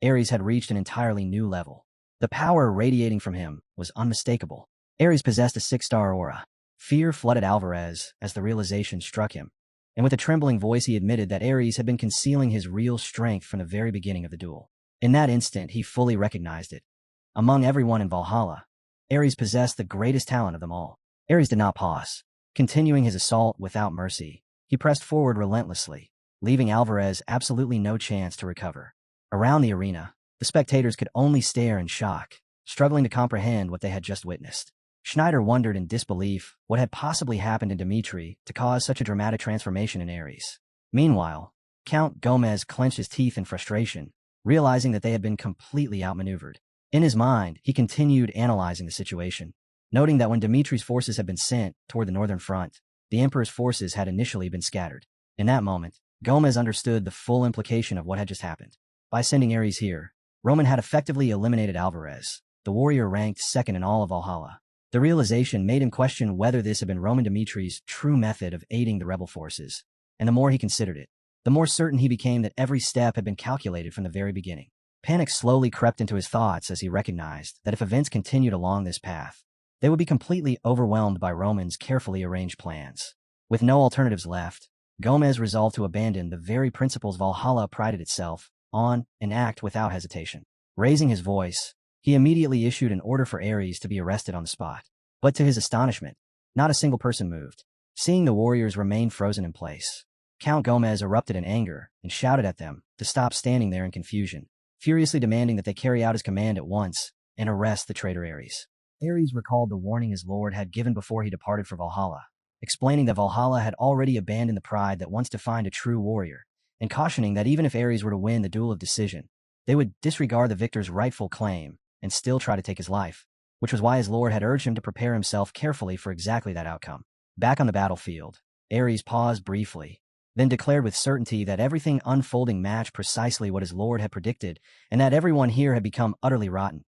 Ares had reached an entirely new level. The power radiating from him was unmistakable. Ares possessed a 6-star aura. Fear flooded Alvarez as the realization struck him, and with a trembling voice he admitted that Ares had been concealing his real strength from the very beginning of the duel. In that instant, he fully recognized it. Among everyone in Valhalla, Ares possessed the greatest talent of them all. Ares did not pause. Continuing his assault without mercy, he pressed forward relentlessly, leaving Alvarez absolutely no chance to recover. Around the arena, the spectators could only stare in shock, struggling to comprehend what they had just witnessed. Schneider wondered in disbelief what had possibly happened to Dimitri to cause such a dramatic transformation in Ares. Meanwhile, Count Gomez clenched his teeth in frustration, realizing that they had been completely outmaneuvered. In his mind, he continued analyzing the situation, noting that when Dimitri's forces had been sent toward the northern front, the Emperor's forces had initially been scattered. In that moment, Gomez understood the full implication of what had just happened. By sending Ares here, Roman had effectively eliminated Alvarez, the warrior ranked second in all of Valhalla. The realization made him question whether this had been Roman Dimitri's true method of aiding the rebel forces, and the more he considered it, the more certain he became that every step had been calculated from the very beginning. Panic slowly crept into his thoughts as he recognized that if events continued along this path, they would be completely overwhelmed by Roman's carefully arranged plans. With no alternatives left, Gomez resolved to abandon the very principles Valhalla prided itself on and act without hesitation. Raising his voice, he immediately issued an order for Ares to be arrested on the spot. But to his astonishment, not a single person moved. Seeing the warriors remain frozen in place, Count Gomez erupted in anger and shouted at them to stop standing there in confusion, furiously demanding that they carry out his command at once and arrest the traitor Ares. Ares recalled the warning his lord had given before he departed for Valhalla, explaining that Valhalla had already abandoned the pride that once defined a true warrior, and cautioning that even if Ares were to win the duel of decision, they would disregard the victor's rightful claim and still try to take his life, which was why his lord had urged him to prepare himself carefully for exactly that outcome. Back on the battlefield, Ares paused briefly, then declared with certainty that everything unfolding matched precisely what his lord had predicted, and that everyone here had become utterly rotten.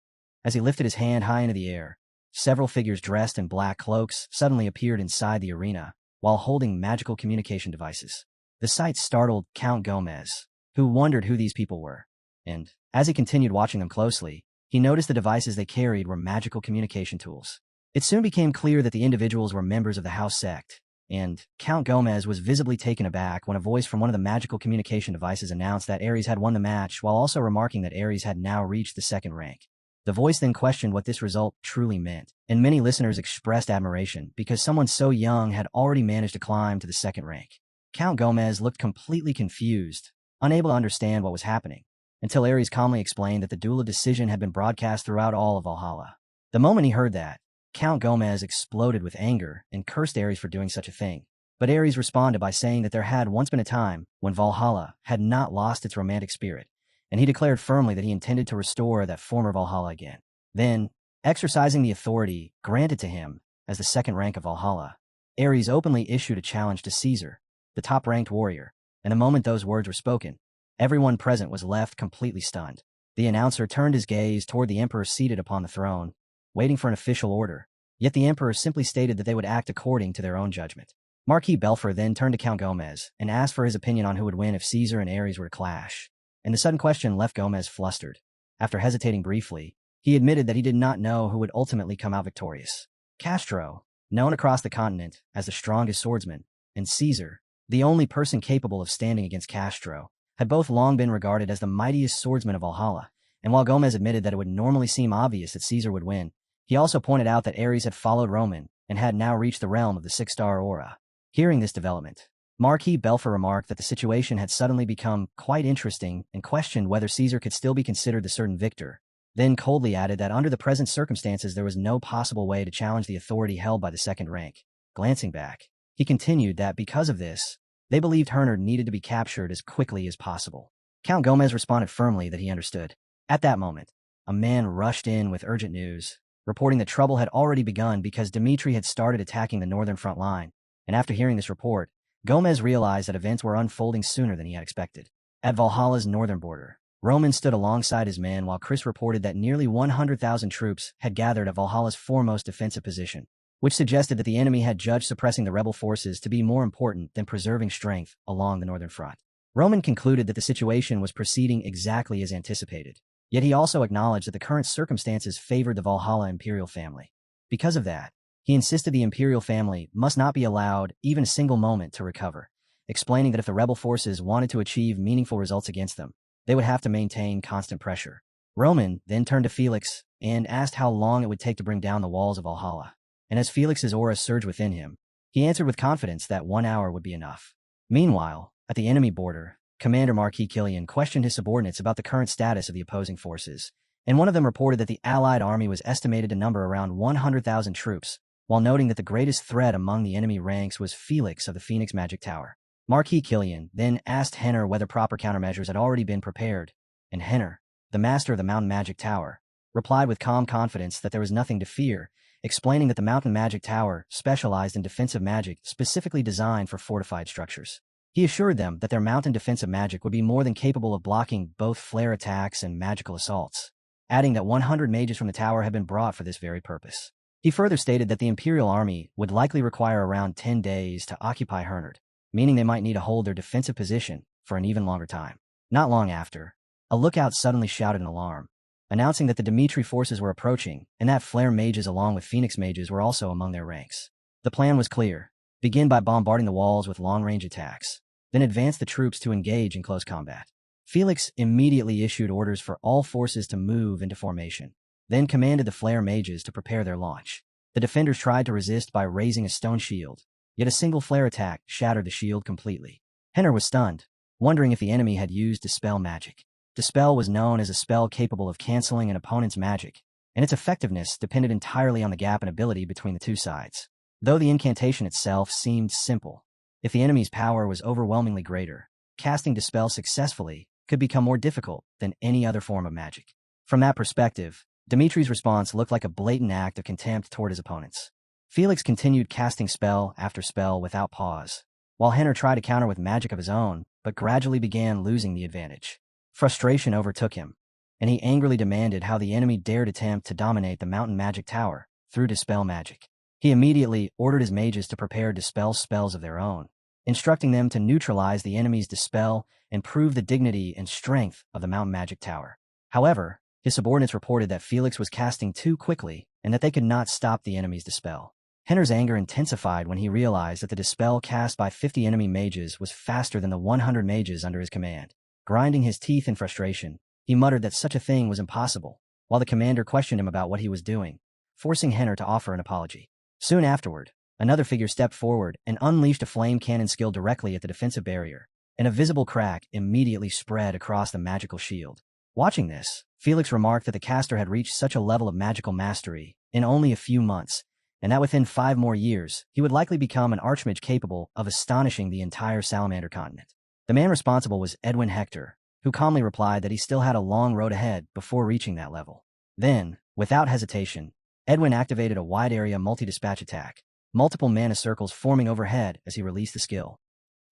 As he lifted his hand high into the air, several figures dressed in black cloaks suddenly appeared inside the arena, while holding magical communication devices. The sight startled Count Gomez, who wondered who these people were, and, as he continued watching them closely, he noticed the devices they carried were magical communication tools. It soon became clear that the individuals were members of the house sect, and Count Gomez was visibly taken aback when a voice from one of the magical communication devices announced that Ares had won the match while also remarking that Ares had now reached the second rank. The voice then questioned what this result truly meant, and many listeners expressed admiration because someone so young had already managed to climb to the second rank. Count Gomez looked completely confused, unable to understand what was happening, until Ares calmly explained that the duel decision had been broadcast throughout all of Valhalla. The moment he heard that, Count Gomez exploded with anger and cursed Ares for doing such a thing. But Ares responded by saying that there had once been a time when Valhalla had not lost its romantic spirit, and he declared firmly that he intended to restore that former Valhalla again. Then, exercising the authority granted to him as the second rank of Valhalla, Ares openly issued a challenge to Caesar, the top-ranked warrior, and the moment those words were spoken, everyone present was left completely stunned. The announcer turned his gaze toward the emperor seated upon the throne, waiting for an official order, yet the emperor simply stated that they would act according to their own judgment. Marquis Belfer then turned to Count Gomez and asked for his opinion on who would win if Caesar and Ares were to clash, and the sudden question left Gomez flustered. After hesitating briefly, he admitted that he did not know who would ultimately come out victorious. Castro, known across the continent as the strongest swordsman, and Caesar, the only person capable of standing against Castro, had both long been regarded as the mightiest swordsmen of Valhalla, and while Gomez admitted that it would normally seem obvious that Caesar would win, he also pointed out that Ares had followed Roman and had now reached the realm of the six-star aura. Hearing this development, Marquis Belfer remarked that the situation had suddenly become quite interesting and questioned whether Caesar could still be considered the certain victor, then coldly added that under the present circumstances there was no possible way to challenge the authority held by the second rank. Glancing back, he continued that because of this, they believed Hernard needed to be captured as quickly as possible. Count Gomez responded firmly that he understood. At that moment, a man rushed in with urgent news, reporting that trouble had already begun because Dmitri had started attacking the northern front line, and after hearing this report, Gomez realized that events were unfolding sooner than he had expected. At Valhalla's northern border, Roman stood alongside his men while Chris reported that nearly 100,000 troops had gathered at Valhalla's foremost defensive position, which suggested that the enemy had judged suppressing the rebel forces to be more important than preserving strength along the northern front. Roman concluded that the situation was proceeding exactly as anticipated, yet he also acknowledged that the current circumstances favored the Valhalla imperial family. Because of that, he insisted the imperial family must not be allowed even a single moment to recover, explaining that if the rebel forces wanted to achieve meaningful results against them, they would have to maintain constant pressure. Roman then turned to Felix and asked how long it would take to bring down the walls of Valhalla, and as Felix's aura surged within him, he answered with confidence that 1 hour would be enough. Meanwhile, at the enemy border, Commander Marquis Killian questioned his subordinates about the current status of the opposing forces, and one of them reported that the Allied army was estimated to number around 100,000 troops, while noting that the greatest threat among the enemy ranks was Felix of the Phoenix Magic Tower. Marquis Killian then asked Henner whether proper countermeasures had already been prepared, and Henner, the master of the Mountain Magic Tower, replied with calm confidence that there was nothing to fear, explaining that the Mountain Magic Tower specialized in defensive magic specifically designed for fortified structures. He assured them that their mountain defensive magic would be more than capable of blocking both flare attacks and magical assaults, adding that 100 mages from the tower had been brought for this very purpose. He further stated that the Imperial Army would likely require around 10 days to occupy Hernard, meaning they might need to hold their defensive position for an even longer time. Not long after, a lookout suddenly shouted an alarm, announcing that the Dmitri forces were approaching and that flare mages along with Phoenix mages were also among their ranks. The plan was clear. Begin by bombarding the walls with long-range attacks, then advance the troops to engage in close combat. Felix immediately issued orders for all forces to move into formation, then commanded the flare mages to prepare their launch. The defenders tried to resist by raising a stone shield, yet a single flare attack shattered the shield completely. Henner was stunned, wondering if the enemy had used Dispel magic. Dispel was known as a spell capable of canceling an opponent's magic, and its effectiveness depended entirely on the gap in ability between the two sides. Though the incantation itself seemed simple, if the enemy's power was overwhelmingly greater, casting Dispel successfully could become more difficult than any other form of magic. From that perspective, Dimitri's response looked like a blatant act of contempt toward his opponents. Felix continued casting spell after spell without pause, while Henner tried to counter with magic of his own, but gradually began losing the advantage. Frustration overtook him, and he angrily demanded how the enemy dared attempt to dominate the Mountain Magic Tower through Dispel magic. He immediately ordered his mages to prepare Dispel spells of their own, instructing them to neutralize the enemy's Dispel and prove the dignity and strength of the Mountain Magic Tower. However, his subordinates reported that Felix was casting too quickly and that they could not stop the enemy's Dispel. Henner's anger intensified when he realized that the Dispel cast by 50 enemy mages was faster than the 100 mages under his command. Grinding his teeth in frustration, he muttered that such a thing was impossible, while the commander questioned him about what he was doing, forcing Henner to offer an apology. Soon afterward, another figure stepped forward and unleashed a flame cannon skill directly at the defensive barrier, and a visible crack immediately spread across the magical shield. Watching this, Felix remarked that the caster had reached such a level of magical mastery in only a few months, and that within 5 more years, he would likely become an archmage capable of astonishing the entire Salamander continent. The man responsible was Edwin Hector, who calmly replied that he still had a long road ahead before reaching that level. Then, without hesitation, Edwin activated a wide-area multi-dispatch attack, multiple mana circles forming overhead as he released the skill.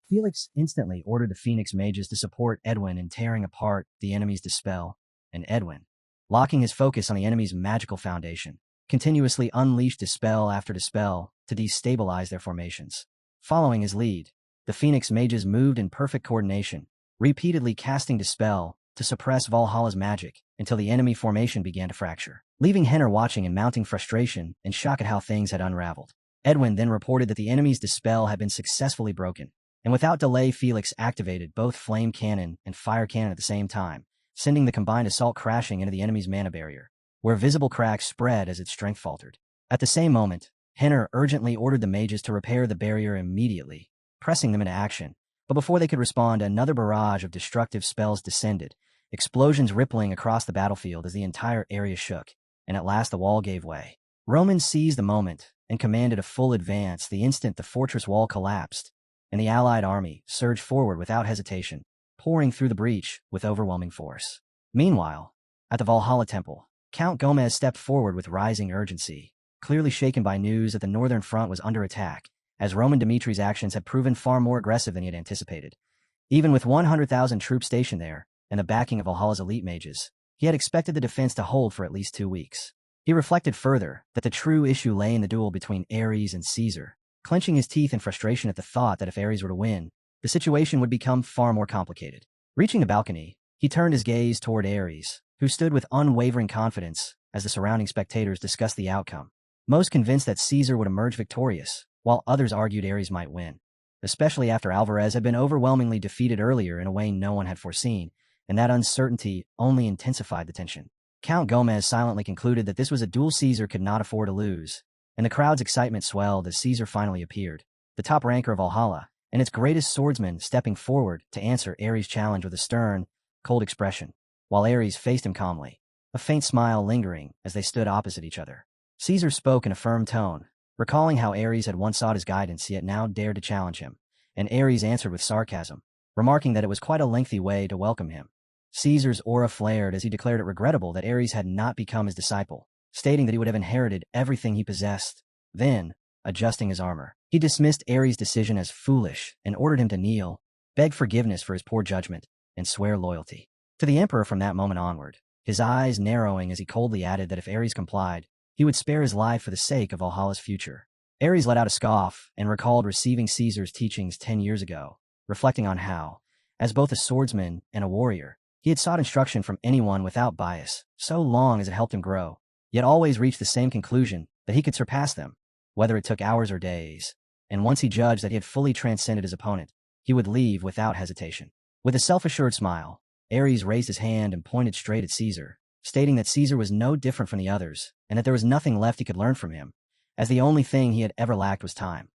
Felix instantly ordered the Phoenix mages to support Edwin in tearing apart the enemy's dispel, and Edwin, locking his focus on the enemy's magical foundation, continuously unleashed dispel after dispel to destabilize their formations. Following his lead, the Phoenix mages moved in perfect coordination, repeatedly casting dispel to suppress Valhalla's magic until the enemy formation began to fracture, leaving Henner watching in mounting frustration and shock at how things had unraveled. Edwin then reported that the enemy's dispel had been successfully broken, and without delay Felix activated both flame cannon and fire cannon at the same time, sending the combined assault crashing into the enemy's mana barrier, where visible cracks spread as its strength faltered. At the same moment, Henner urgently ordered the mages to repair the barrier immediately, pressing them into action. But before they could respond, another barrage of destructive spells descended, explosions rippling across the battlefield as the entire area shook, and at last the wall gave way. Roman seized the moment and commanded a full advance the instant the fortress wall collapsed, and the allied army surged forward without hesitation, pouring through the breach with overwhelming force. Meanwhile, at the Valhalla Temple, Count Gomez stepped forward with rising urgency, clearly shaken by news that the northern front was under attack, as Roman Dimitri's actions had proven far more aggressive than he had anticipated. Even with 100,000 troops stationed there, and the backing of Valhalla's elite mages, he had expected the defense to hold for at least 2 weeks. He reflected further that the true issue lay in the duel between Ares and Caesar, clenching his teeth in frustration at the thought that if Ares were to win, the situation would become far more complicated. Reaching the balcony, he turned his gaze toward Ares, who stood with unwavering confidence as the surrounding spectators discussed the outcome, most convinced that Caesar would emerge victorious, while others argued Ares might win, especially after Alvarez had been overwhelmingly defeated earlier in a way no one had foreseen, and that uncertainty only intensified the tension. Count Gomez silently concluded that this was a duel Caesar could not afford to lose, and the crowd's excitement swelled as Caesar finally appeared, the top ranker of Valhalla, and its greatest swordsman stepping forward to answer Ares' challenge with a stern, cold expression, while Ares faced him calmly, a faint smile lingering as they stood opposite each other. Caesar spoke in a firm tone, recalling how Ares had once sought his guidance yet now dared to challenge him, and Ares answered with sarcasm, remarking that it was quite a lengthy way to welcome him. Caesar's aura flared as he declared it regrettable that Ares had not become his disciple, stating that he would have inherited everything he possessed. Then, adjusting his armor, he dismissed Ares' decision as foolish and ordered him to kneel, beg forgiveness for his poor judgment, and swear loyalty to the emperor from that moment onward, his eyes narrowing as he coldly added that if Ares complied, he would spare his life for the sake of Valhalla's future. Ares let out a scoff and recalled receiving Caesar's teachings 10 years ago, reflecting on how, as both a swordsman and a warrior, he had sought instruction from anyone without bias, so long as it helped him grow, yet always reached the same conclusion that he could surpass them, whether it took hours or days. And once he judged that he had fully transcended his opponent, he would leave without hesitation. With a self-assured smile, Ares raised his hand and pointed straight at Caesar, stating that Caesar was no different from the others, and that there was nothing left he could learn from him, as the only thing he had ever lacked was time.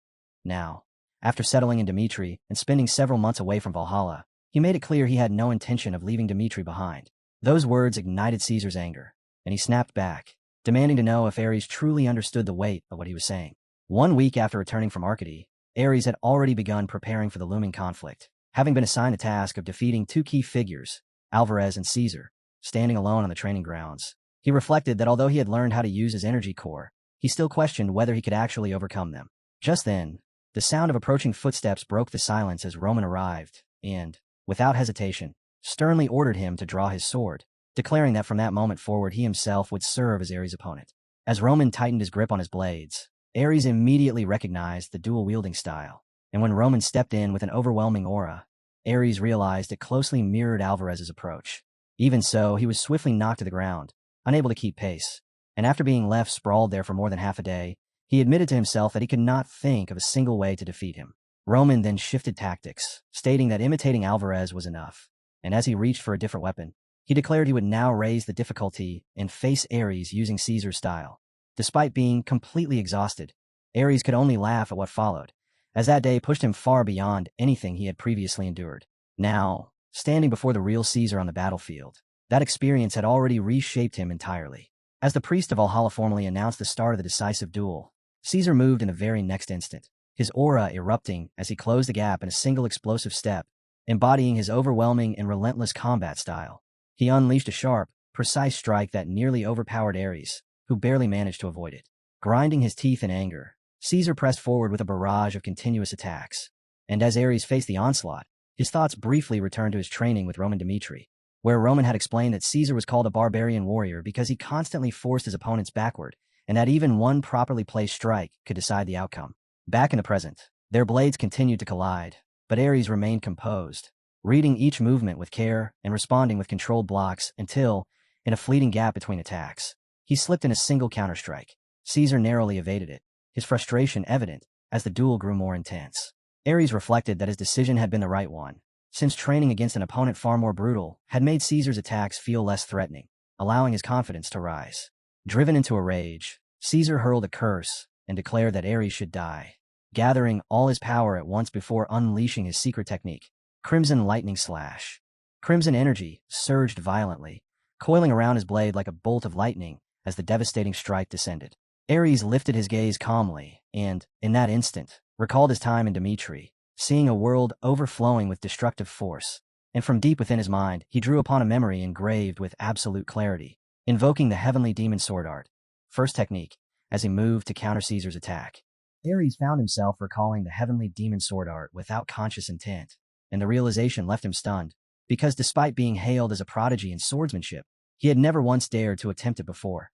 Now, after settling in Dimitri and spending several months away from Valhalla, he made it clear he had no intention of leaving Dimitri behind. Those words ignited Caesar's anger, and he snapped back, demanding to know if Ares truly understood the weight of what he was saying. 1 week after returning from Arcady, Ares had already begun preparing for the looming conflict, having been assigned the task of defeating 2 key figures, Alvarez and Caesar, standing alone on the training grounds. He reflected that although he had learned how to use his energy core, he still questioned whether he could actually overcome them. Just then, the sound of approaching footsteps broke the silence as Roman arrived, and, without hesitation, sternly ordered him to draw his sword, declaring that from that moment forward he himself would serve as Ares' opponent. As Roman tightened his grip on his blades, Ares immediately recognized the dual-wielding style, and when Roman stepped in with an overwhelming aura, Ares realized it closely mirrored Alvarez's approach. Even so, he was swiftly knocked to the ground, unable to keep pace, and after being left sprawled there for more than half a day, he admitted to himself that he could not think of a single way to defeat him. Roman then shifted tactics, stating that imitating Alvarez was enough, and as he reached for a different weapon, He declared he would now raise the difficulty and face Ares using Caesar's style. Despite being completely exhausted, Ares could only laugh at what followed, as that day pushed him far beyond anything he had previously endured. Now, standing before the real Caesar on the battlefield, that experience had already reshaped him entirely. As the priest of Valhalla formally announced the start of the decisive duel, Caesar moved in the very next instant, his aura erupting as he closed the gap in a single explosive step, embodying his overwhelming and relentless combat style. He unleashed a sharp, precise strike that nearly overpowered Ares, who barely managed to avoid it. Grinding his teeth in anger, Caesar pressed forward with a barrage of continuous attacks. And as Ares faced the onslaught, his thoughts briefly returned to his training with Roman Dimitri, where Roman had explained that Caesar was called a barbarian warrior because he constantly forced his opponents backward, and that even one properly placed strike could decide the outcome. Back in the present, their blades continued to collide, but Ares remained composed, reading each movement with care and responding with controlled blocks until, in a fleeting gap between attacks, he slipped in a single counterstrike. Caesar narrowly evaded it, his frustration evident as the duel grew more intense. Ares reflected that his decision had been the right one, since training against an opponent far more brutal had made Caesar's attacks feel less threatening, allowing his confidence to rise. Driven into a rage, Caesar hurled a curse and declared that Ares should die, gathering all his power at once before unleashing his secret technique, Crimson Lightning Slash. Crimson energy surged violently, coiling around his blade like a bolt of lightning as the devastating strike descended. Ares lifted his gaze calmly and, in that instant, recalled his time in Dimitri, seeing a world overflowing with destructive force. And from deep within his mind, he drew upon a memory engraved with absolute clarity, invoking the heavenly demon sword art. First technique, as he moved to counter Caesar's attack. Ares found himself recalling the heavenly demon sword art without conscious intent, and the realization left him stunned, because despite being hailed as a prodigy in swordsmanship, he had never once dared to attempt it before.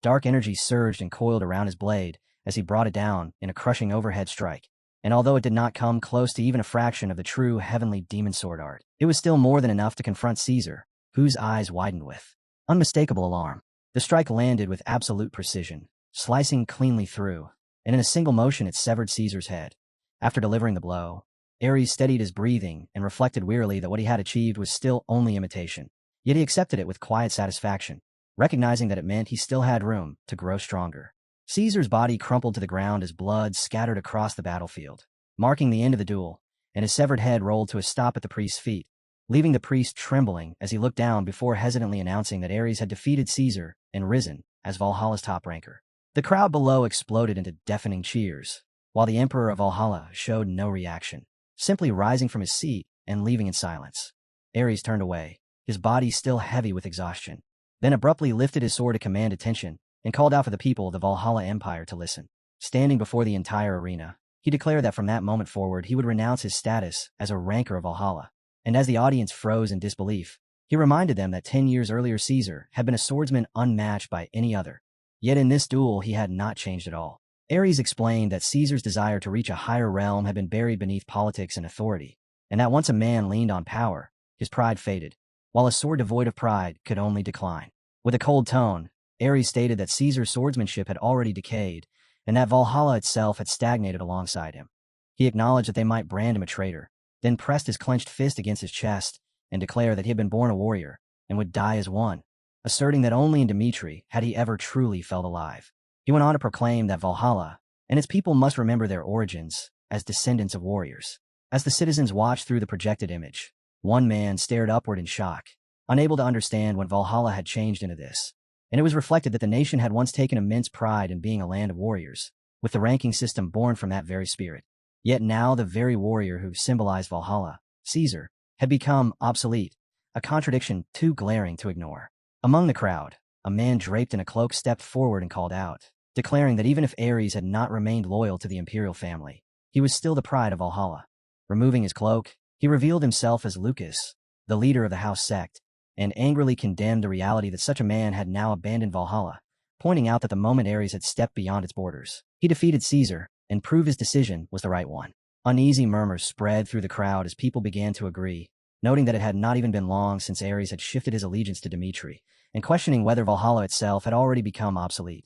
Dark energy surged and coiled around his blade as he brought it down in a crushing overhead strike, and although it did not come close to even a fraction of the true heavenly demon sword art, it was still more than enough to confront Caesar, whose eyes widened with unmistakable alarm. The strike landed with absolute precision, slicing cleanly through, and in a single motion it severed Caesar's head. After delivering the blow, Ares steadied his breathing and reflected wearily that what he had achieved was still only imitation. Yet he accepted it with quiet satisfaction, recognizing that it meant he still had room to grow stronger. Caesar's body crumpled to the ground as blood scattered across the battlefield, marking the end of the duel, and his severed head rolled to a stop at the priest's feet, leaving the priest trembling as he looked down before hesitantly announcing that Ares had defeated Caesar and risen as Valhalla's top ranker. The crowd below exploded into deafening cheers, while the Emperor of Valhalla showed no reaction, simply rising from his seat and leaving in silence. Ares turned away, his body still heavy with exhaustion, then abruptly lifted his sword to command attention and called out for the people of the Valhalla Empire to listen. Standing before the entire arena, he declared that from that moment forward he would renounce his status as a ranker of Valhalla. And as the audience froze in disbelief, he reminded them that 10 years earlier Caesar had been a swordsman unmatched by any other. Yet in this duel he had not changed at all. Ares explained that Caesar's desire to reach a higher realm had been buried beneath politics and authority, and that once a man leaned on power, his pride faded, while a sword devoid of pride could only decline. With a cold tone, Ares stated that Caesar's swordsmanship had already decayed, and that Valhalla itself had stagnated alongside him. He acknowledged that they might brand him a traitor, then pressed his clenched fist against his chest and declared that he had been born a warrior and would die as one, asserting that only in Dimitri had he ever truly felt alive. He went on to proclaim that Valhalla and its people must remember their origins as descendants of warriors. As the citizens watched through the projected image, one man stared upward in shock, unable to understand when Valhalla had changed into this, and it was reflected that the nation had once taken immense pride in being a land of warriors, with the ranking system born from that very spirit. Yet now the very warrior who symbolized Valhalla, Caesar, had become obsolete, a contradiction too glaring to ignore. Among the crowd, a man draped in a cloak stepped forward and called out, declaring that even if Ares had not remained loyal to the imperial family, he was still the pride of Valhalla. Removing his cloak, he revealed himself as Lucas, the leader of the house sect, and angrily condemned the reality that such a man had now abandoned Valhalla, pointing out that the moment Ares had stepped beyond its borders, he defeated Caesar and proved his decision was the right one. Uneasy murmurs spread through the crowd as people began to agree, noting that it had not even been long since Ares had shifted his allegiance to Dimitri, and questioning whether Valhalla itself had already become obsolete.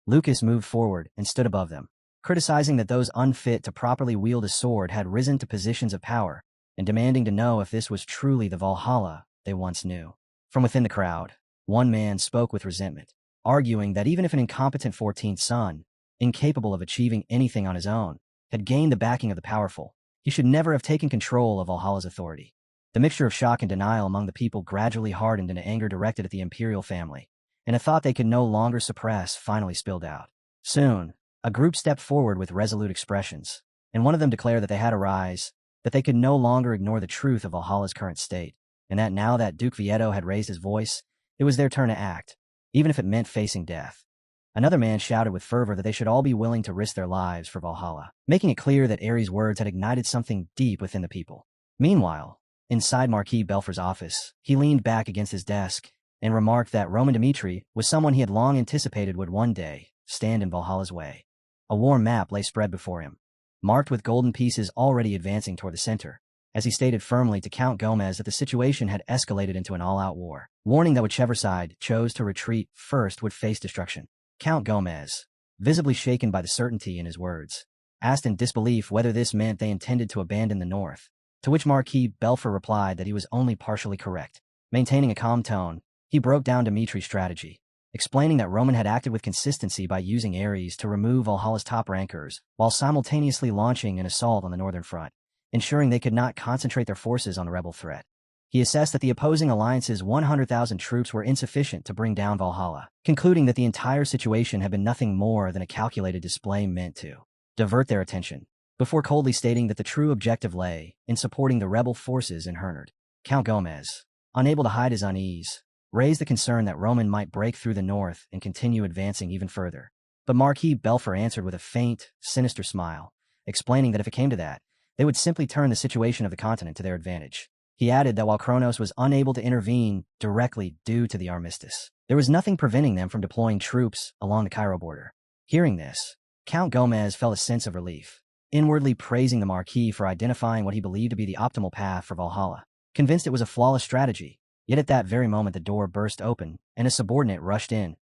Lucas moved forward and stood above them, criticizing that those unfit to properly wield a sword had risen to positions of power, and demanding to know if this was truly the Valhalla they once knew. From within the crowd, one man spoke with resentment, arguing that even if an incompetent 14th son, incapable of achieving anything on his own, had gained the backing of the powerful, he should never have taken control of Valhalla's authority. The mixture of shock and denial among the people gradually hardened into anger directed at the imperial family, and a thought they could no longer suppress finally spilled out. Soon, a group stepped forward with resolute expressions, and one of them declared that they had a rise, that they could no longer ignore the truth of Valhalla's current state, and that now that Duke Vieto had raised his voice, it was their turn to act, even if it meant facing death. Another man shouted with fervor that they should all be willing to risk their lives for Valhalla, making it clear that Ares' words had ignited something deep within the people. Meanwhile, inside Marquis Belfor's office, he leaned back against his desk and remarked that Roman Dmitri was someone he had long anticipated would one day stand in Valhalla's way. A warm map lay spread before him, marked with golden pieces already advancing toward the center, as he stated firmly to Count Gomez that the situation had escalated into an all-out war, warning that whichever side chose to retreat first would face destruction. Count Gomez, visibly shaken by the certainty in his words, asked in disbelief whether this meant they intended to abandon the north, to which Marquis Belfor replied that he was only partially correct. Maintaining a calm tone, he broke down Dimitri's strategy, explaining that Roman had acted with consistency by using Ares to remove Valhalla's top rankers while simultaneously launching an assault on the northern front, ensuring they could not concentrate their forces on the rebel threat. He assessed that the opposing alliance's 100,000 troops were insufficient to bring down Valhalla, concluding that the entire situation had been nothing more than a calculated display meant to divert their attention, before coldly stating that the true objective lay in supporting the rebel forces in Hernard. Count Gomez, unable to hide his unease, raised the concern that Roman might break through the north and continue advancing even further. But Marquis Belfor answered with a faint, sinister smile, explaining that if it came to that, they would simply turn the situation of the continent to their advantage. He added that while Kronos was unable to intervene directly due to the armistice, there was nothing preventing them from deploying troops along the Cairo border. Hearing this, Count Gomez felt a sense of relief, inwardly praising the Marquis for identifying what he believed to be the optimal path for Valhalla. Convinced it was a flawless strategy, yet at that very moment the door burst open and a subordinate rushed in,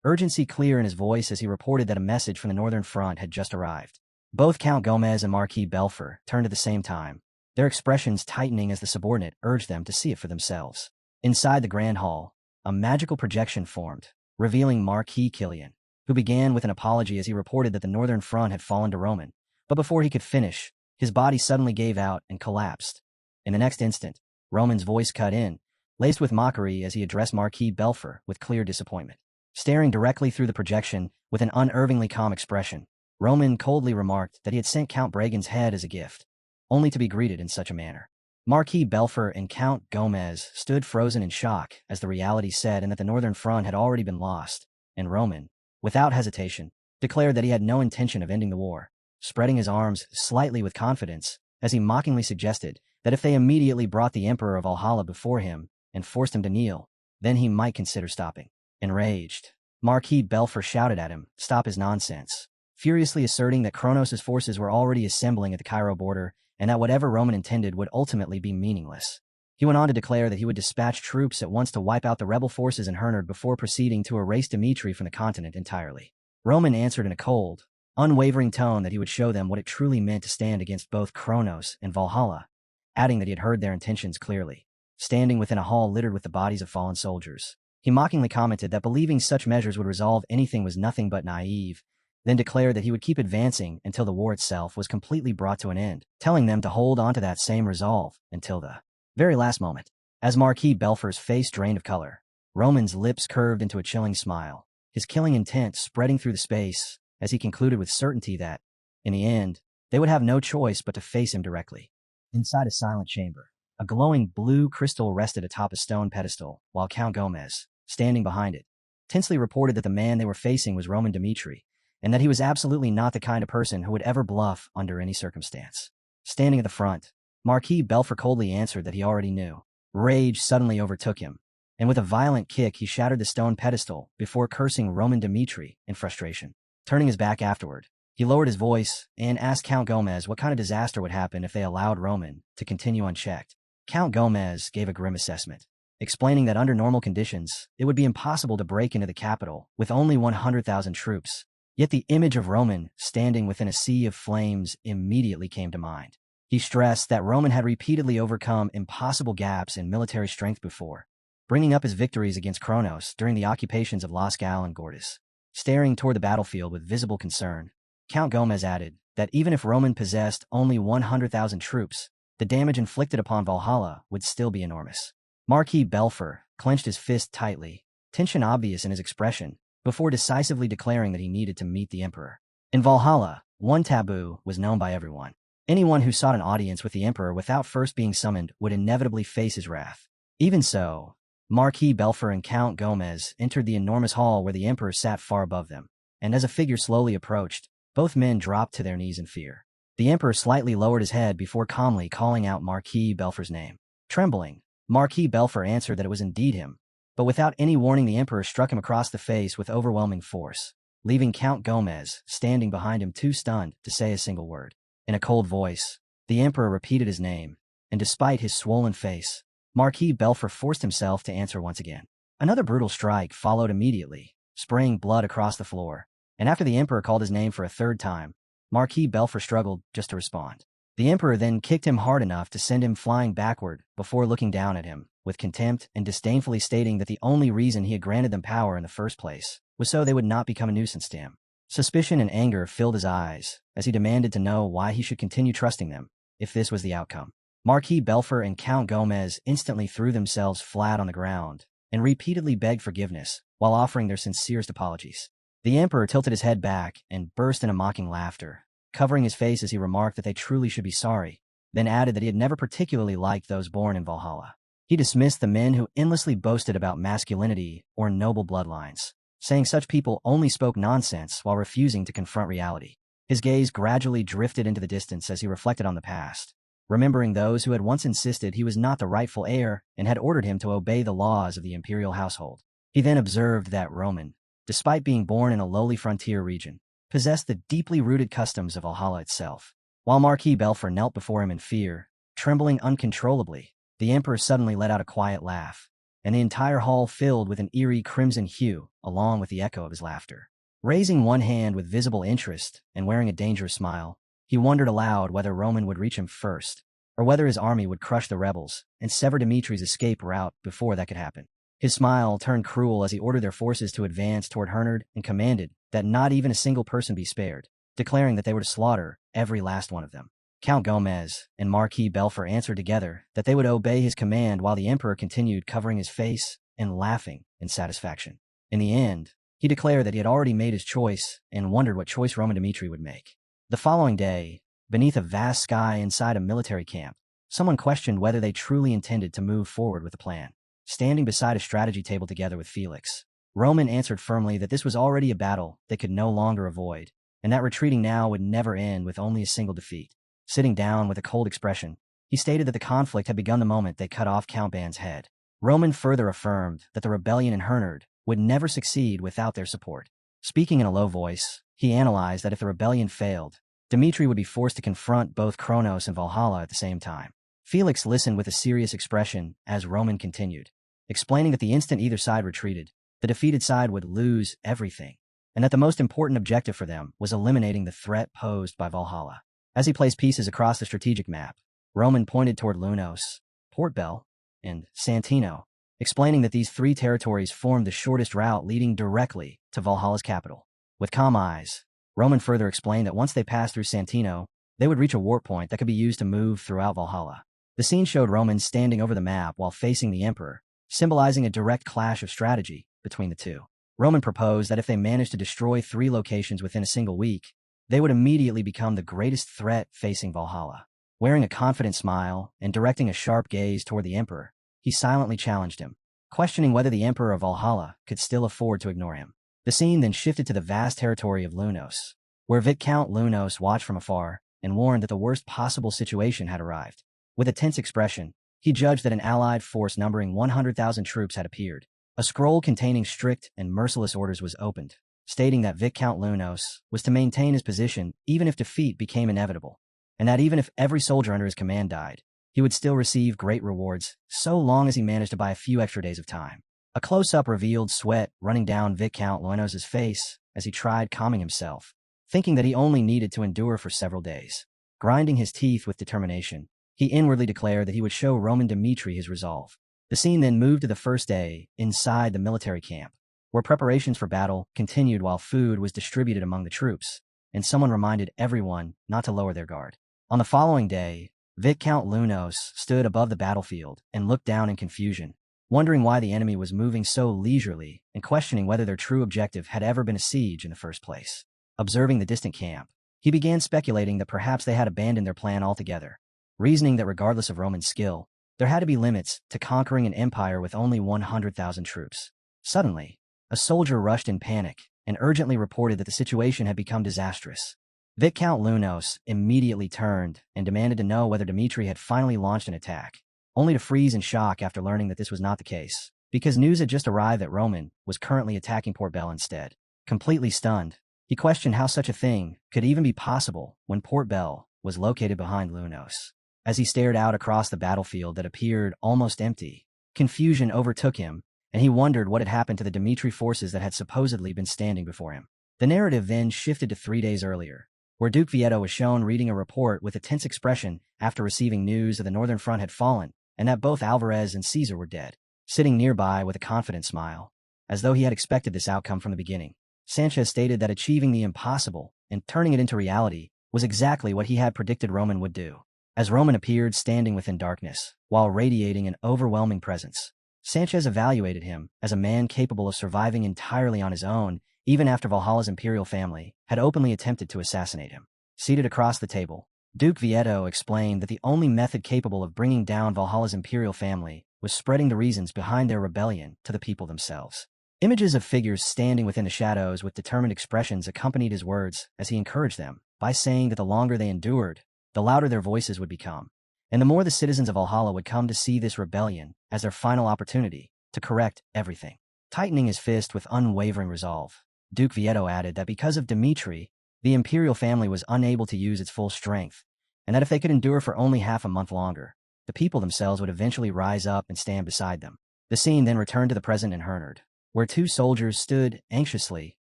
urgency clear in his voice as he reported that a message from the northern front had just arrived. Both Count Gomez and Marquis Belfor turned at the same time, their expressions tightening as the subordinate urged them to see it for themselves. Inside the grand hall, a magical projection formed, revealing Marquis Killian, who began with an apology as he reported that the northern front had fallen to Roman, but before he could finish, his body suddenly gave out and collapsed. In the next instant, Roman's voice cut in, laced with mockery as he addressed Marquis Belfor with clear disappointment. Staring directly through the projection with an unervingly calm expression, Roman coldly remarked that he had sent Count Bragan's head as a gift, only to be greeted in such a manner. Marquis Belfor and Count Gomez stood frozen in shock as the reality set in that the northern front had already been lost, and Roman, without hesitation, declared that he had no intention of ending the war, spreading his arms slightly with confidence as he mockingly suggested that if they immediately brought the Emperor of Valhalla before him and forced him to kneel, then he might consider stopping. Enraged, Marquis Belfor shouted at him, "Stop his nonsense," furiously asserting that Kronos' forces were already assembling at the Cairo border and that whatever Roman intended would ultimately be meaningless. He went on to declare that he would dispatch troops at once to wipe out the rebel forces in Hernard before proceeding to erase Dmitri from the continent entirely. Roman answered in a cold, unwavering tone that he would show them what it truly meant to stand against both Kronos and Valhalla, adding that he had heard their intentions clearly. Standing within a hall littered with the bodies of fallen soldiers, he mockingly commented that believing such measures would resolve anything was nothing but naive, then declared that he would keep advancing until the war itself was completely brought to an end, telling them to hold on to that same resolve until the very last moment. As Marquis Belfor's face drained of color, Roman's lips curved into a chilling smile, his killing intent spreading through the space as he concluded with certainty that, in the end, they would have no choice but to face him directly. Inside a silent chamber, a glowing blue crystal rested atop a stone pedestal, while Count Gomez, standing behind it, tensely reported that the man they were facing was Roman Dmitri, and that he was absolutely not the kind of person who would ever bluff under any circumstance. Standing at the front, Marquis Belfor coldly answered that he already knew. Rage suddenly overtook him, and with a violent kick he shattered the stone pedestal before cursing Roman Dmitri in frustration. Turning his back afterward, he lowered his voice and asked Count Gomez what kind of disaster would happen if they allowed Roman to continue unchecked. Count Gomez gave a grim assessment, explaining that under normal conditions, it would be impossible to break into the capital with only 100,000 troops. Yet the image of Roman standing within a sea of flames immediately came to mind. He stressed that Roman had repeatedly overcome impossible gaps in military strength before, bringing up his victories against Kronos during the occupations of Lascaux and Gortys. Staring toward the battlefield with visible concern, Count Gomez added that even if Roman possessed only 100,000 troops, the damage inflicted upon Valhalla would still be enormous. Marquis Belfer clenched his fist tightly, tension obvious in his expression, before decisively declaring that he needed to meet the Emperor. In Valhalla, one taboo was known by everyone. Anyone who sought an audience with the Emperor without first being summoned would inevitably face his wrath. Even so, Marquis Belfer and Count Gomez entered the enormous hall where the Emperor sat far above them, and as a figure slowly approached, both men dropped to their knees in fear. The Emperor slightly lowered his head before calmly calling out Marquis Belfer's name. Trembling, Marquis Belfer answered that it was indeed him, but without any warning the Emperor struck him across the face with overwhelming force, leaving Count Gomez standing behind him too stunned to say a single word. In a cold voice, the Emperor repeated his name, and despite his swollen face, Marquis Belfer forced himself to answer once again. Another brutal strike followed immediately, spraying blood across the floor, and after the Emperor called his name for a third time, Marquis Belfer struggled just to respond. The Emperor then kicked him hard enough to send him flying backward before looking down at him, with contempt and disdainfully stating that the only reason he had granted them power in the first place was so they would not become a nuisance to him. Suspicion and anger filled his eyes as he demanded to know why he should continue trusting them, if this was the outcome. Marquis Belfer and Count Gomez instantly threw themselves flat on the ground and repeatedly begged forgiveness while offering their sincerest apologies. The Emperor tilted his head back and burst into mocking laughter, covering his face as he remarked that they truly should be sorry, then added that he had never particularly liked those born in Valhalla. He dismissed the men who endlessly boasted about masculinity or noble bloodlines, saying such people only spoke nonsense while refusing to confront reality. His gaze gradually drifted into the distance as he reflected on the past, remembering those who had once insisted he was not the rightful heir and had ordered him to obey the laws of the imperial household. He then observed that Roman, despite being born in a lowly frontier region, possessed the deeply rooted customs of Valhalla itself. While Marquis Belfer knelt before him in fear, trembling uncontrollably, the Emperor suddenly let out a quiet laugh, and the entire hall filled with an eerie crimson hue along with the echo of his laughter. Raising one hand with visible interest and wearing a dangerous smile, he wondered aloud whether Roman would reach him first, or whether his army would crush the rebels and sever Dimitri's escape route before that could happen. His smile turned cruel as he ordered their forces to advance toward Hernard and commanded that not even a single person be spared, declaring that they were to slaughter every last one of them. Count Gomez and Marquis Belfer answered together that they would obey his command while the Emperor continued covering his face and laughing in satisfaction. In the end, he declared that he had already made his choice and wondered what choice Roman Dimitri would make. The following day, beneath a vast sky inside a military camp, someone questioned whether they truly intended to move forward with the plan. Standing beside a strategy table together with Felix, Roman answered firmly that this was already a battle they could no longer avoid, and that retreating now would never end with only a single defeat. Sitting down with a cold expression, he stated that the conflict had begun the moment they cut off Count Ban's head. Roman further affirmed that the rebellion in Hernard would never succeed without their support. Speaking in a low voice, he analyzed that if the rebellion failed, Dimitri would be forced to confront both Kronos and Valhalla at the same time. Felix listened with a serious expression as Roman continued, explaining that the instant either side retreated, the defeated side would lose everything, and that the most important objective for them was eliminating the threat posed by Valhalla. As he placed pieces across the strategic map, Roman pointed toward Lunos, Port Bell, and Santino, explaining that these three territories formed the shortest route leading directly to Valhalla's capital. With calm eyes, Roman further explained that once they passed through Santino, they would reach a warp point that could be used to move throughout Valhalla. The scene showed Roman standing over the map while facing the Emperor, symbolizing a direct clash of strategy between the two. Roman proposed that if they managed to destroy 3 locations within a single week, they would immediately become the greatest threat facing Valhalla. Wearing a confident smile and directing a sharp gaze toward the Emperor, he silently challenged him, questioning whether the Emperor of Valhalla could still afford to ignore him. The scene then shifted to the vast territory of Lunos, where Viscount Lunos watched from afar and warned that the worst possible situation had arrived. With a tense expression, he judged that an allied force numbering 100,000 troops had appeared. A scroll containing strict and merciless orders was opened, stating that Viscount Lunos was to maintain his position even if defeat became inevitable, and that even if every soldier under his command died, he would still receive great rewards so long as he managed to buy a few extra days of time. A close-up revealed sweat running down Viscount Lunos's face as he tried calming himself, thinking that he only needed to endure for several days. Grinding his teeth with determination, he inwardly declared that he would show Roman Dimitri his resolve. The scene then moved to the first day inside the military camp, where preparations for battle continued while food was distributed among the troops, and someone reminded everyone not to lower their guard. On the following day, Viscount Lunos stood above the battlefield and looked down in confusion, wondering why the enemy was moving so leisurely and questioning whether their true objective had ever been a siege in the first place. Observing the distant camp, he began speculating that perhaps they had abandoned their plan altogether, reasoning that regardless of Roman skill, there had to be limits to conquering an empire with only 100,000 troops. Suddenly, a soldier rushed in panic and urgently reported that the situation had become disastrous. Viscount Lunos immediately turned and demanded to know whether Dmitri had finally launched an attack, only to freeze in shock after learning that this was not the case, because news had just arrived that Roman was currently attacking Port Bell instead. Completely stunned, he questioned how such a thing could even be possible when Port Bell was located behind Lunos. As he stared out across the battlefield that appeared almost empty, confusion overtook him, and he wondered what had happened to the Dmitri forces that had supposedly been standing before him. The narrative then shifted to 3 days earlier, where Duke Vieto was shown reading a report with a tense expression after receiving news that the northern front had fallen and that both Alvarez and Caesar were dead. Sitting nearby with a confident smile, as though he had expected this outcome from the beginning, Sanchez stated that achieving the impossible and turning it into reality was exactly what he had predicted Roman would do. As Roman appeared standing within darkness, while radiating an overwhelming presence, Sanchez evaluated him as a man capable of surviving entirely on his own, even after Valhalla's imperial family had openly attempted to assassinate him. Seated across the table, Duke Vieto explained that the only method capable of bringing down Valhalla's imperial family was spreading the reasons behind their rebellion to the people themselves. Images of figures standing within the shadows with determined expressions accompanied his words as he encouraged them by saying that the longer they endured, the louder their voices would become, and the more the citizens of Valhalla would come to see this rebellion as their final opportunity to correct everything. Tightening his fist with unwavering resolve, Duke Vieto added that because of Dmitri, the imperial family was unable to use its full strength, and that if they could endure for only half a month longer, the people themselves would eventually rise up and stand beside them. The scene then returned to the present in Hernard, where 2 soldiers stood anxiously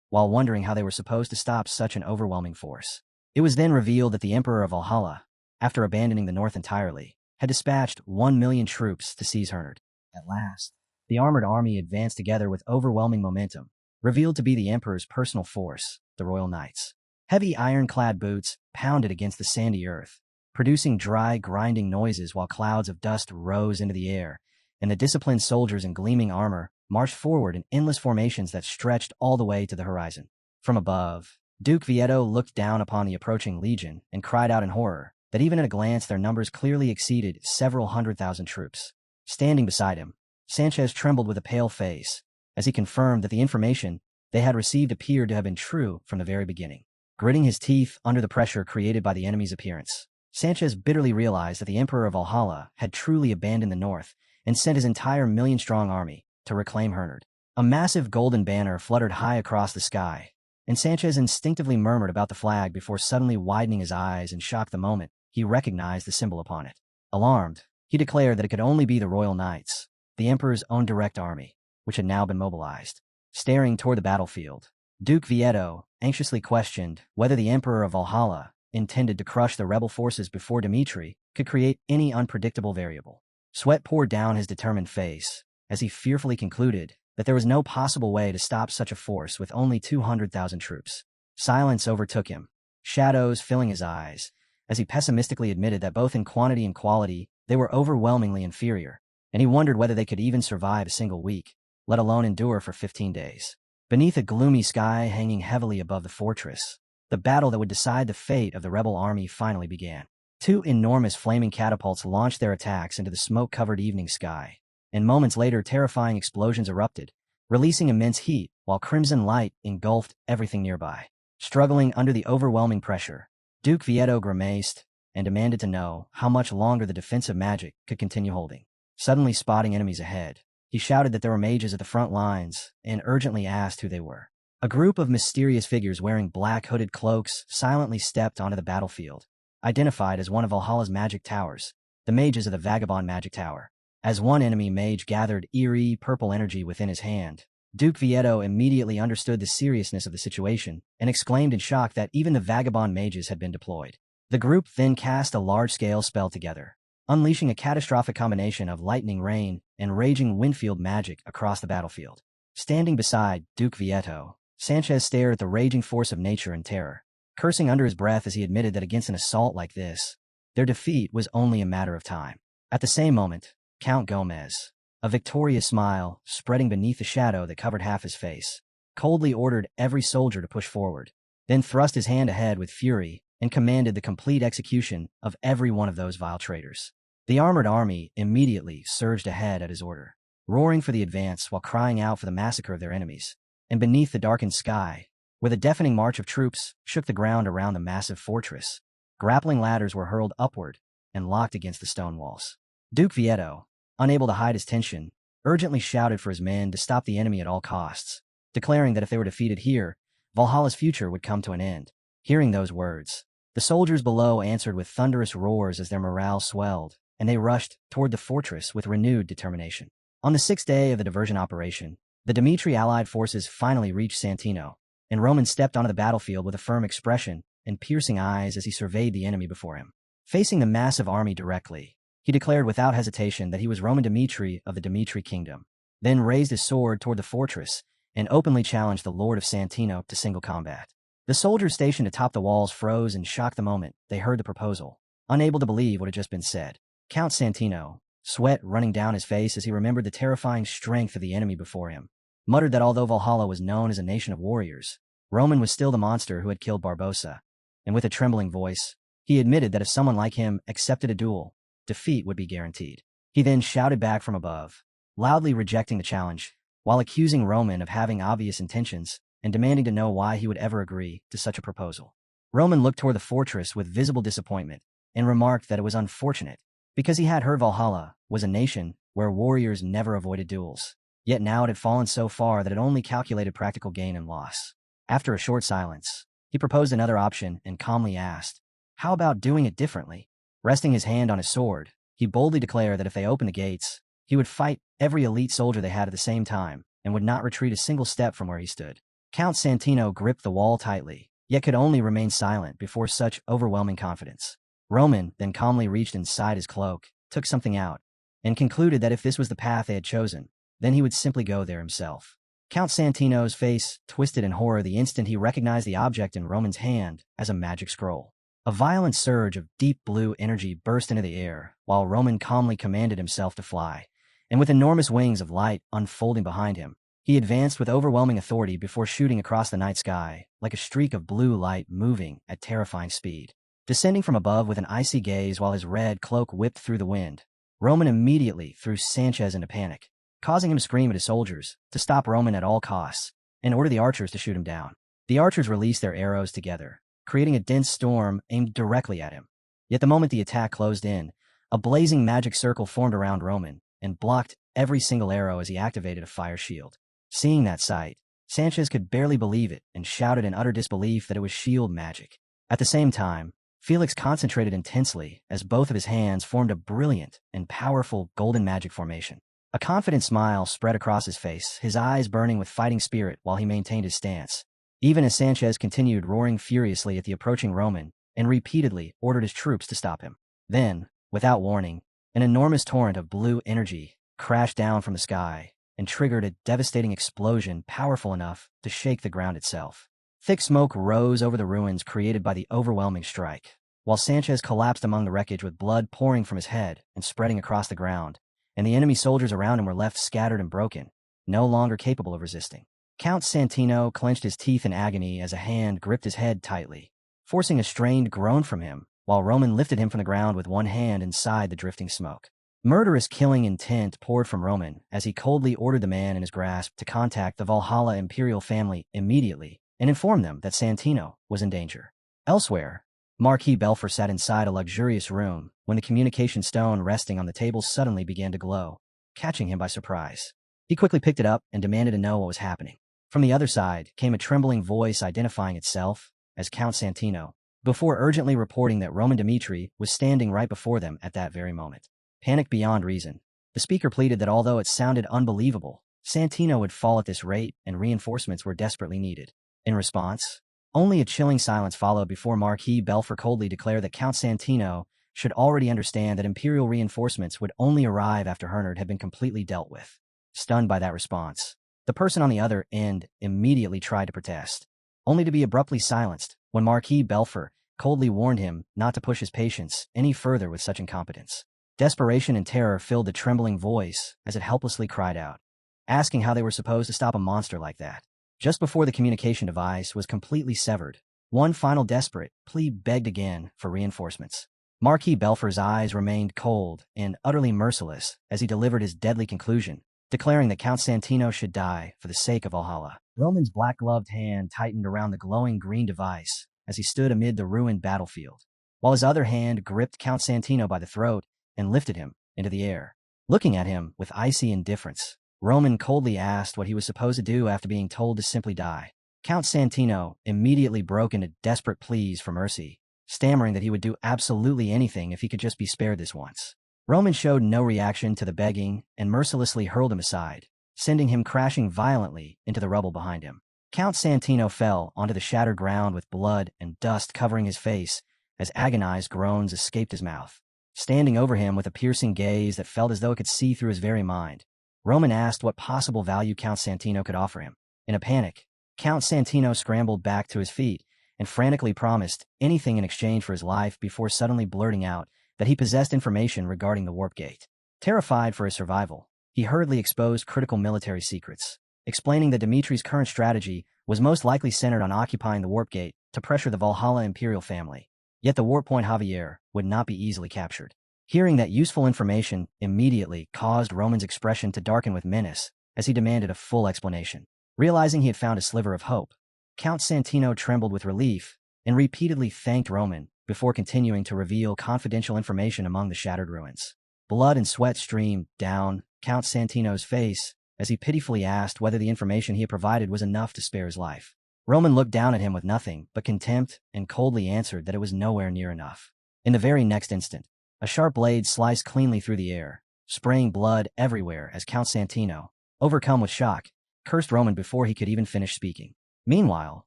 while wondering how they were supposed to stop such an overwhelming force. It was then revealed that the Emperor of Valhalla, after abandoning the north entirely, had dispatched 1 million troops to seize Hernard. At last, the armored army advanced together with overwhelming momentum, revealed to be the Emperor's personal force, the Royal Knights. Heavy ironclad boots pounded against the sandy earth, producing dry, grinding noises while clouds of dust rose into the air, and the disciplined soldiers in gleaming armor marched forward in endless formations that stretched all the way to the horizon. From above, Duke Vieto looked down upon the approaching legion and cried out in horror that even at a glance their numbers clearly exceeded several 100,000 troops. Standing beside him, Sanchez trembled with a pale face as he confirmed that the information they had received appeared to have been true from the very beginning. Gritting his teeth under the pressure created by the enemy's appearance, Sanchez bitterly realized that the Emperor of Valhalla had truly abandoned the north and sent his entire million-strong army to reclaim Hernard. A massive golden banner fluttered high across the sky, and Sanchez instinctively murmured about the flag before suddenly widening his eyes in shock the moment he recognized the symbol upon it. Alarmed, he declared that it could only be the Royal Knights, the Emperor's own direct army, which had now been mobilized. Staring toward the battlefield, Duke Vieto anxiously questioned whether the Emperor of Valhalla intended to crush the rebel forces before Dmitri could create any unpredictable variable. Sweat poured down his determined face as he fearfully concluded that there was no possible way to stop such a force with only 200,000 troops. Silence overtook him, shadows filling his eyes, as he pessimistically admitted that both in quantity and quality they were overwhelmingly inferior, and he wondered whether they could even survive a single week, let alone endure for 15 days. Beneath a gloomy sky hanging heavily above the fortress, the battle that would decide the fate of the rebel army finally began. 2 enormous flaming catapults launched their attacks into the smoke-covered evening sky, and moments later terrifying explosions erupted, releasing immense heat while crimson light engulfed everything nearby. Struggling under the overwhelming pressure, Duke Vieto grimaced and demanded to know how much longer the defensive magic could continue holding. Suddenly spotting enemies ahead, he shouted that there were mages at the front lines and urgently asked who they were. A group of mysterious figures wearing black hooded cloaks silently stepped onto the battlefield, identified as one of Valhalla's magic towers, the mages of the Vagabond Magic Tower. As one enemy mage gathered eerie, purple energy within his hand, Duke Vieto immediately understood the seriousness of the situation and exclaimed in shock that even the Vagabond mages had been deployed. The group then cast a large-scale spell together, unleashing a catastrophic combination of lightning rain and raging windfield magic across the battlefield. Standing beside Duke Vieto, Sanchez stared at the raging force of nature in terror, cursing under his breath as he admitted that against an assault like this, their defeat was only a matter of time. At the same moment, Count Gomez, a victorious smile spreading beneath the shadow that covered half his face, coldly ordered every soldier to push forward, then thrust his hand ahead with fury and commanded the complete execution of every one of those vile traitors. The armored army immediately surged ahead at his order, roaring for the advance while crying out for the massacre of their enemies. And beneath the darkened sky, where the deafening march of troops shook the ground around the massive fortress, grappling ladders were hurled upward and locked against the stone walls. Duke Vieto, unable to hide his tension, urgently shouted for his men to stop the enemy at all costs, declaring that if they were defeated here, Valhalla's future would come to an end. Hearing those words, the soldiers below answered with thunderous roars as their morale swelled, and they rushed toward the fortress with renewed determination. On the 6th day of the diversion operation, the Dmitri allied forces finally reached Santino, and Roman stepped onto the battlefield with a firm expression and piercing eyes as he surveyed the enemy before him. Facing the massive army directly, he declared without hesitation that he was Roman Dmitri of the Dmitri kingdom, then raised his sword toward the fortress and openly challenged the Lord of Santino to single combat. The soldiers stationed atop the walls froze in shock the moment they heard the proposal, unable to believe what had just been said. Count Santino, sweat running down his face as he remembered the terrifying strength of the enemy before him, muttered that although Valhalla was known as a nation of warriors, Roman was still the monster who had killed Barbossa, and with a trembling voice, he admitted that if someone like him accepted a duel, defeat would be guaranteed. He then shouted back from above, loudly rejecting the challenge, while accusing Roman of having obvious intentions and demanding to know why he would ever agree to such a proposal. Roman looked toward the fortress with visible disappointment and remarked that it was unfortunate, because he had heard Valhalla was a nation where warriors never avoided duels, yet now it had fallen so far that it only calculated practical gain and loss. After a short silence, he proposed another option and calmly asked, "How about doing it differently?" Resting his hand on his sword, he boldly declared that if they opened the gates, he would fight every elite soldier they had at the same time and would not retreat a single step from where he stood. Count Santino gripped the wall tightly, yet could only remain silent before such overwhelming confidence. Roman then calmly reached inside his cloak, took something out, and concluded that if this was the path they had chosen, then he would simply go there himself. Count Santino's face twisted in horror the instant he recognized the object in Roman's hand as a magic scroll. A violent surge of deep blue energy burst into the air, while Roman calmly commanded himself to fly, and with enormous wings of light unfolding behind him, he advanced with overwhelming authority before shooting across the night sky, like a streak of blue light moving at terrifying speed. Descending from above with an icy gaze while his red cloak whipped through the wind, Roman immediately threw Sanchez into panic, causing him to scream at his soldiers to stop Roman at all costs and order the archers to shoot him down. The archers released their arrows together, creating a dense storm aimed directly at him. Yet the moment the attack closed in, a blazing magic circle formed around Roman and blocked every single arrow as he activated a fire shield. Seeing that sight, Sanchez could barely believe it and shouted in utter disbelief that it was shield magic. At the same time, Felix concentrated intensely as both of his hands formed a brilliant and powerful golden magic formation. A confident smile spread across his face, his eyes burning with fighting spirit while he maintained his stance, even as Sanchez continued roaring furiously at the approaching Roman and repeatedly ordered his troops to stop him. Then, without warning, an enormous torrent of blue energy crashed down from the sky and triggered a devastating explosion powerful enough to shake the ground itself. Thick smoke rose over the ruins created by the overwhelming strike, while Sanchez collapsed among the wreckage with blood pouring from his head and spreading across the ground, and the enemy soldiers around him were left scattered and broken, no longer capable of resisting. Count Santino clenched his teeth in agony as a hand gripped his head tightly, forcing a strained groan from him, while Roman lifted him from the ground with one hand inside the drifting smoke. Murderous killing intent poured from Roman as he coldly ordered the man in his grasp to contact the Valhalla imperial family immediately and inform them that Santino was in danger. Elsewhere, Marquis Belfer sat inside a luxurious room when the communication stone resting on the table suddenly began to glow, catching him by surprise. He quickly picked it up and demanded to know what was happening. From the other side came a trembling voice identifying itself as Count Santino, before urgently reporting that Roman Dmitri was standing right before them at that very moment. Panicked beyond reason, the speaker pleaded that although it sounded unbelievable, Santino would fall at this rate and reinforcements were desperately needed. In response, only a chilling silence followed before Marquis Belfer coldly declared that Count Santino should already understand that Imperial reinforcements would only arrive after Hernard had been completely dealt with. Stunned by that response, the person on the other end immediately tried to protest, only to be abruptly silenced when Marquis Belfer coldly warned him not to push his patience any further with such incompetence. Desperation and terror filled the trembling voice as it helplessly cried out, asking how they were supposed to stop a monster like that. Just before the communication device was completely severed, one final desperate plea begged again for reinforcements. Marquis Belfer's eyes remained cold and utterly merciless as he delivered his deadly conclusion, declaring that Count Santino should die for the sake of Valhalla. Roman's black-gloved hand tightened around the glowing green device as he stood amid the ruined battlefield, while his other hand gripped Count Santino by the throat and lifted him into the air. Looking at him with icy indifference, Roman coldly asked what he was supposed to do after being told to simply die. Count Santino immediately broke into desperate pleas for mercy, stammering that he would do absolutely anything if he could just be spared this once. Roman showed no reaction to the begging and mercilessly hurled him aside, sending him crashing violently into the rubble behind him. Count Santino fell onto the shattered ground with blood and dust covering his face as agonized groans escaped his mouth. Standing over him with a piercing gaze that felt as though it could see through his very mind, Roman asked what possible value Count Santino could offer him. In a panic, Count Santino scrambled back to his feet and frantically promised anything in exchange for his life before suddenly blurting out that he possessed information regarding the warp gate. Terrified for his survival, he hurriedly exposed critical military secrets, explaining that Dimitri's current strategy was most likely centered on occupying the warp gate to pressure the Valhalla Imperial family. Yet the warp point Javier would not be easily captured. Hearing that useful information immediately caused Roman's expression to darken with menace as he demanded a full explanation. Realizing he had found a sliver of hope, Count Santino trembled with relief and repeatedly thanked Roman before continuing to reveal confidential information among the shattered ruins. Blood and sweat streamed down Count Santino's face as he pitifully asked whether the information he had provided was enough to spare his life. Roman looked down at him with nothing but contempt and coldly answered that it was nowhere near enough. In the very next instant, a sharp blade sliced cleanly through the air, spraying blood everywhere as Count Santino, overcome with shock, cursed Roman before he could even finish speaking. Meanwhile,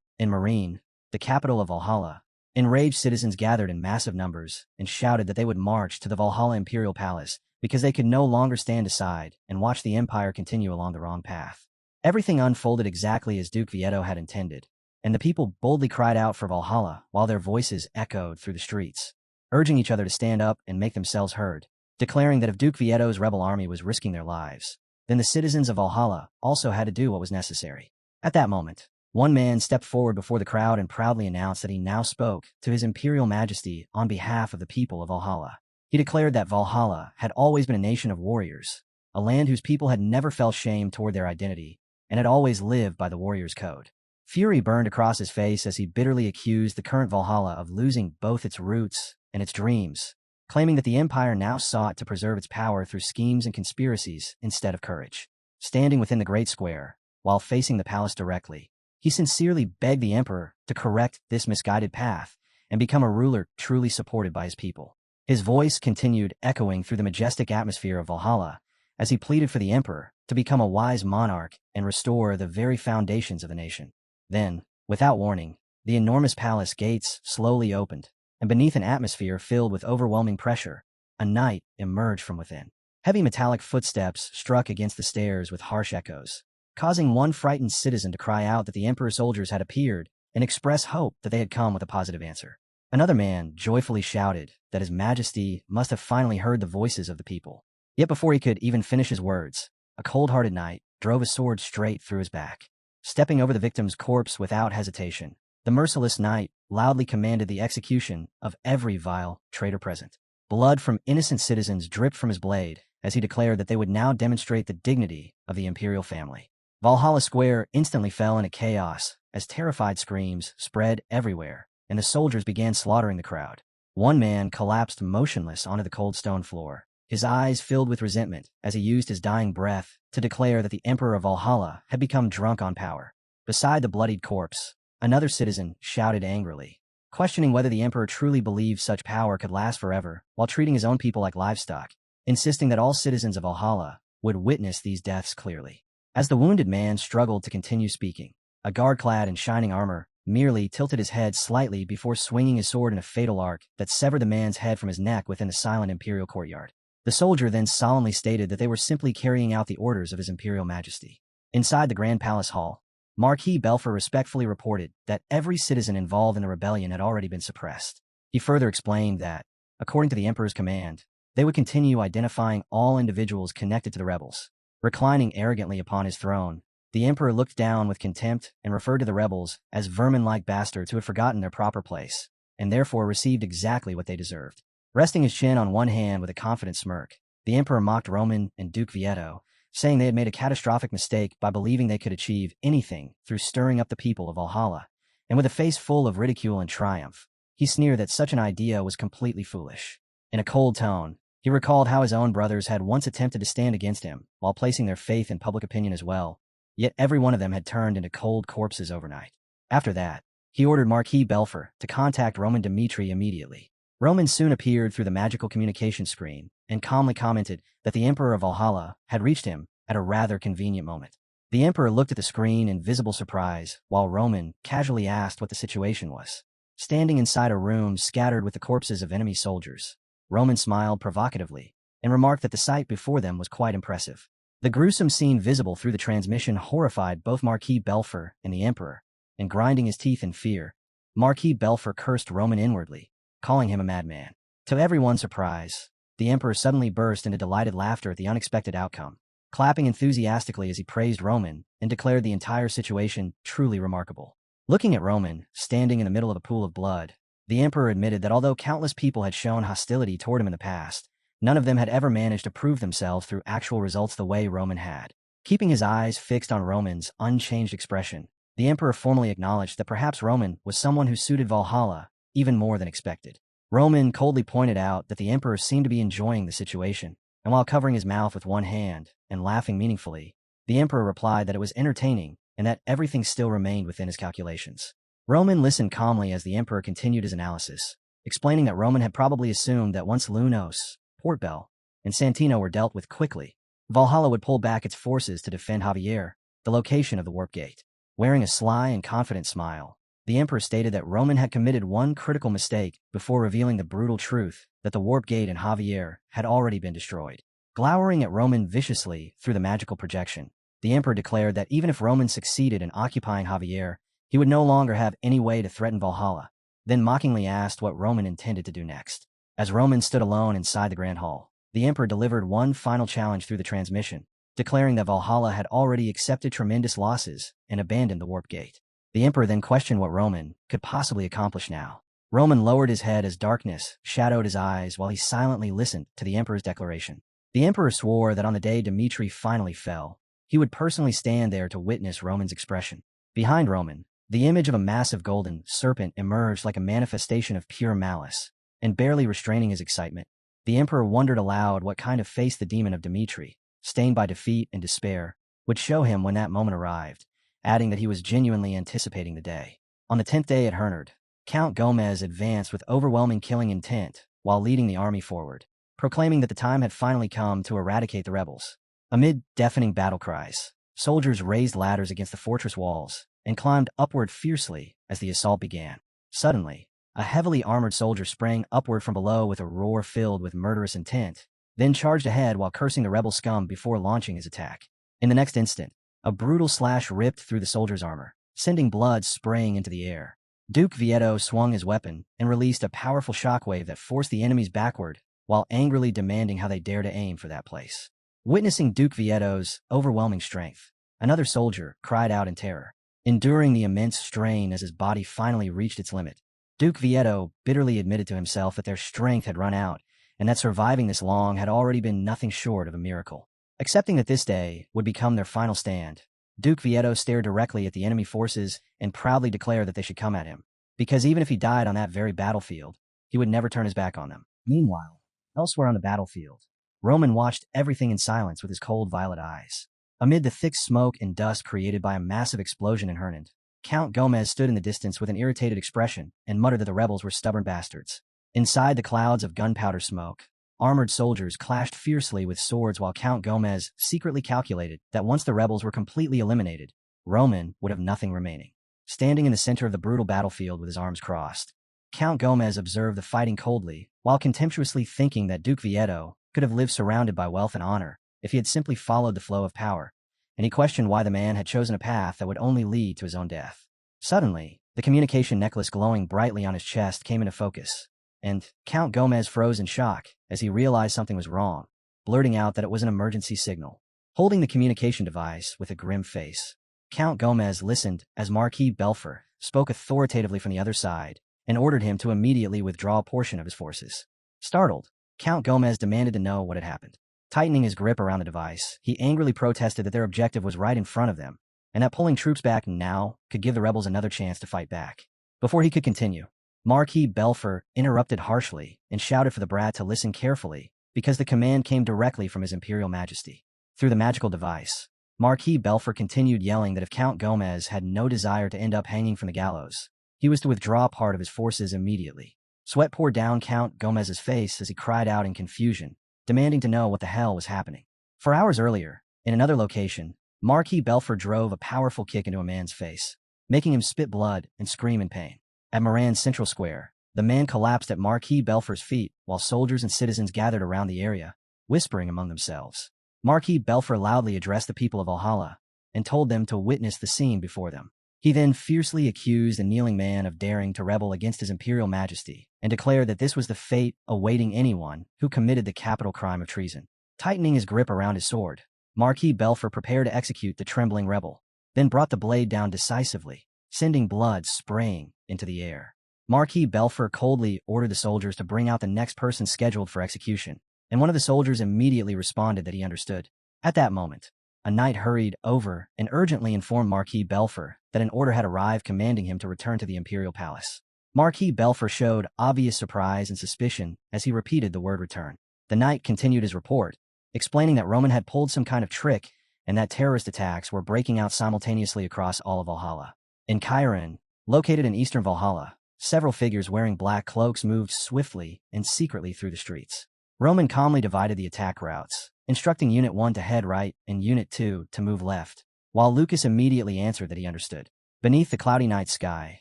in Marine, the capital of Valhalla, enraged citizens gathered in massive numbers and shouted that they would march to the Valhalla Imperial Palace because they could no longer stand aside and watch the Empire continue along the wrong path. Everything unfolded exactly as Duke Vieto had intended, and the people boldly cried out for Valhalla while their voices echoed through the streets, urging each other to stand up and make themselves heard, declaring that if Duke Vieto's rebel army was risking their lives, then the citizens of Valhalla also had to do what was necessary. At that moment, one man stepped forward before the crowd and proudly announced that he now spoke to His Imperial Majesty on behalf of the people of Valhalla. He declared that Valhalla had always been a nation of warriors, a land whose people had never felt shame toward their identity, and had always lived by the warrior's code. Fury burned across his face as he bitterly accused the current Valhalla of losing both its roots and its dreams, claiming that the Empire now sought to preserve its power through schemes and conspiracies instead of courage. Standing within the Great Square, while facing the palace directly, he sincerely begged the Emperor to correct this misguided path and become a ruler truly supported by his people. His voice continued echoing through the majestic atmosphere of Valhalla as he pleaded for the Emperor to become a wise monarch and restore the very foundations of the nation. Then, without warning, the enormous palace gates slowly opened, and beneath an atmosphere filled with overwhelming pressure, a knight emerged from within. Heavy metallic footsteps struck against the stairs with harsh echoes, causing one frightened citizen to cry out that the Emperor's soldiers had appeared and express hope that they had come with a positive answer. Another man joyfully shouted that His Majesty must have finally heard the voices of the people. Yet before he could even finish his words, a cold-hearted knight drove a sword straight through his back. Stepping over the victim's corpse without hesitation, the merciless knight loudly commanded the execution of every vile traitor present. Blood from innocent citizens dripped from his blade as he declared that they would now demonstrate the dignity of the imperial family. Valhalla Square instantly fell into chaos as terrified screams spread everywhere, and the soldiers began slaughtering the crowd. One man collapsed motionless onto the cold stone floor, his eyes filled with resentment as he used his dying breath to declare that the Emperor of Valhalla had become drunk on power. Beside the bloodied corpse, another citizen shouted angrily, questioning whether the Emperor truly believed such power could last forever while treating his own people like livestock, insisting that all citizens of Valhalla would witness these deaths clearly. As the wounded man struggled to continue speaking, a guard clad in shining armor merely tilted his head slightly before swinging his sword in a fatal arc that severed the man's head from his neck within the silent imperial courtyard. The soldier then solemnly stated that they were simply carrying out the orders of His Imperial Majesty. Inside the Grand Palace Hall, Marquis Belfer respectfully reported that every citizen involved in the rebellion had already been suppressed. He further explained that, according to the Emperor's command, they would continue identifying all individuals connected to the rebels. Reclining arrogantly upon his throne, the Emperor looked down with contempt and referred to the rebels as vermin-like bastards who had forgotten their proper place, and therefore received exactly what they deserved. Resting his chin on one hand with a confident smirk, the Emperor mocked Roman and Duke Vieto, saying they had made a catastrophic mistake by believing they could achieve anything through stirring up the people of Valhalla, and with a face full of ridicule and triumph, he sneered that such an idea was completely foolish. In a cold tone, he recalled how his own brothers had once attempted to stand against him while placing their faith in public opinion as well, yet every one of them had turned into cold corpses overnight. After that, he ordered Marquis Belfer to contact Roman Dmitri immediately. Roman soon appeared through the magical communication screen and calmly commented that the Emperor of Valhalla had reached him at a rather convenient moment. The Emperor looked at the screen in visible surprise, while Roman casually asked what the situation was. Standing inside a room scattered with the corpses of enemy soldiers, Roman smiled provocatively and remarked that the sight before them was quite impressive. The gruesome scene visible through the transmission horrified both Marquis Belfer and the Emperor, and grinding his teeth in fear, Marquis Belfer cursed Roman inwardly, calling him a madman. To everyone's surprise, the Emperor suddenly burst into delighted laughter at the unexpected outcome, clapping enthusiastically as he praised Roman and declared the entire situation truly remarkable. Looking at Roman, standing in the middle of a pool of blood, the Emperor admitted that although countless people had shown hostility toward him in the past, none of them had ever managed to prove themselves through actual results the way Roman had. Keeping his eyes fixed on Roman's unchanged expression, the Emperor formally acknowledged that perhaps Roman was someone who suited Valhalla even more than expected. Roman coldly pointed out that the Emperor seemed to be enjoying the situation, and while covering his mouth with one hand and laughing meaningfully, the Emperor replied that it was entertaining and that everything still remained within his calculations. Roman listened calmly as the Emperor continued his analysis, explaining that Roman had probably assumed that once Lunos, Port Bell, and Santino were dealt with quickly, Valhalla would pull back its forces to defend Javier, the location of the warp gate. Wearing a sly and confident smile, the Emperor stated that Roman had committed one critical mistake before revealing the brutal truth that the warp gate and Javier had already been destroyed. Glowering at Roman viciously through the magical projection, the Emperor declared that even if Roman succeeded in occupying Javier, he would no longer have any way to threaten Valhalla, then mockingly asked what Roman intended to do next. As Roman stood alone inside the Grand Hall, the Emperor delivered one final challenge through the transmission, declaring that Valhalla had already accepted tremendous losses and abandoned the warp gate. The Emperor then questioned what Roman could possibly accomplish now. Roman lowered his head as darkness shadowed his eyes while he silently listened to the Emperor's declaration. The Emperor swore that on the day Dmitri finally fell, he would personally stand there to witness Roman's expression. Behind Roman, the image of a massive golden serpent emerged like a manifestation of pure malice, and barely restraining his excitement, the Emperor wondered aloud what kind of face the demon of Dmitri, stained by defeat and despair, would show him when that moment arrived, adding that he was genuinely anticipating the day. On the 10th day at Hernard, Count Gomez advanced with overwhelming killing intent while leading the army forward, proclaiming that the time had finally come to eradicate the rebels. Amid deafening battle cries, soldiers raised ladders against the fortress walls and climbed upward fiercely as the assault began. Suddenly, a heavily armored soldier sprang upward from below with a roar filled with murderous intent, then charged ahead while cursing the rebel scum before launching his attack. In the next instant, a brutal slash ripped through the soldier's armor, sending blood spraying into the air. Duke Vieto swung his weapon and released a powerful shockwave that forced the enemies backward, while angrily demanding how they dare to aim for that place. Witnessing Duke Vieto's overwhelming strength, another soldier cried out in terror, enduring the immense strain as his body finally reached its limit. Duke Vieto bitterly admitted to himself that their strength had run out, and that surviving this long had already been nothing short of a miracle. Accepting that this day would become their final stand, Duke Vieto stared directly at the enemy forces and proudly declared that they should come at him, because even if he died on that very battlefield, he would never turn his back on them. Meanwhile, elsewhere on the battlefield, Roman watched everything in silence with his cold violet eyes. Amid the thick smoke and dust created by a massive explosion in Hernand, Count Gomez stood in the distance with an irritated expression and muttered that the rebels were stubborn bastards. Inside the clouds of gunpowder smoke, armored soldiers clashed fiercely with swords while Count Gomez secretly calculated that once the rebels were completely eliminated, Roman would have nothing remaining. standing in the center of the brutal battlefield with his arms crossed. Count Gomez observed the fighting coldly, while contemptuously thinking that Duke Vieto could have lived surrounded by wealth and honor if he had simply followed the flow of power, and he questioned why the man had chosen a path that would only lead to his own death. Suddenly, the communication necklace glowing brightly on his chest came into focus, and Count Gomez froze in shock as he realized something was wrong, blurting out that it was an emergency signal. Holding the communication device with a grim face, Count Gomez listened as Marquis Belfer spoke authoritatively from the other side and ordered him to immediately withdraw a portion of his forces. Startled, Count Gomez demanded to know what had happened. Tightening his grip around the device, he angrily protested that their objective was right in front of them, and that pulling troops back now could give the rebels another chance to fight back. Before he could continue, Marquis Belfer interrupted harshly and shouted for the brat to listen carefully, because the command came directly from His Imperial Majesty. Through the magical device, Marquis Belfer continued yelling that if Count Gomez had no desire to end up hanging from the gallows, he was to withdraw part of his forces immediately. Sweat poured down Count Gomez's face as he cried out in confusion, demanding to know what the hell was happening. For hours earlier, in another location, Marquis Belfer drove a powerful kick into a man's face, making him spit blood and scream in pain. At Moran's Central Square, the man collapsed at Marquis Belfer's feet while soldiers and citizens gathered around the area, whispering among themselves. Marquis Belfer loudly addressed the people of Valhalla and told them to witness the scene before them. He then fiercely accused the kneeling man of daring to rebel against His Imperial Majesty and declared that this was the fate awaiting anyone who committed the capital crime of treason. Tightening his grip around his sword, Marquis Belfer prepared to execute the trembling rebel, then brought the blade down decisively, sending blood spraying into the air. Marquis Belfer coldly ordered the soldiers to bring out the next person scheduled for execution, and one of the soldiers immediately responded that he understood. At that moment, a knight hurried over and urgently informed Marquis Belfer that an order had arrived commanding him to return to the Imperial Palace. Marquis Belfer showed obvious surprise and suspicion as he repeated the word return. The knight continued his report, explaining that Roman had pulled some kind of trick and that terrorist attacks were breaking out simultaneously across all of Valhalla. In Chiron, located in eastern Valhalla, several figures wearing black cloaks moved swiftly and secretly through the streets. Roman calmly divided the attack routes, instructing Unit 1 to head right and Unit 2 to move left, while Lucas immediately answered that he understood. Beneath the cloudy night sky,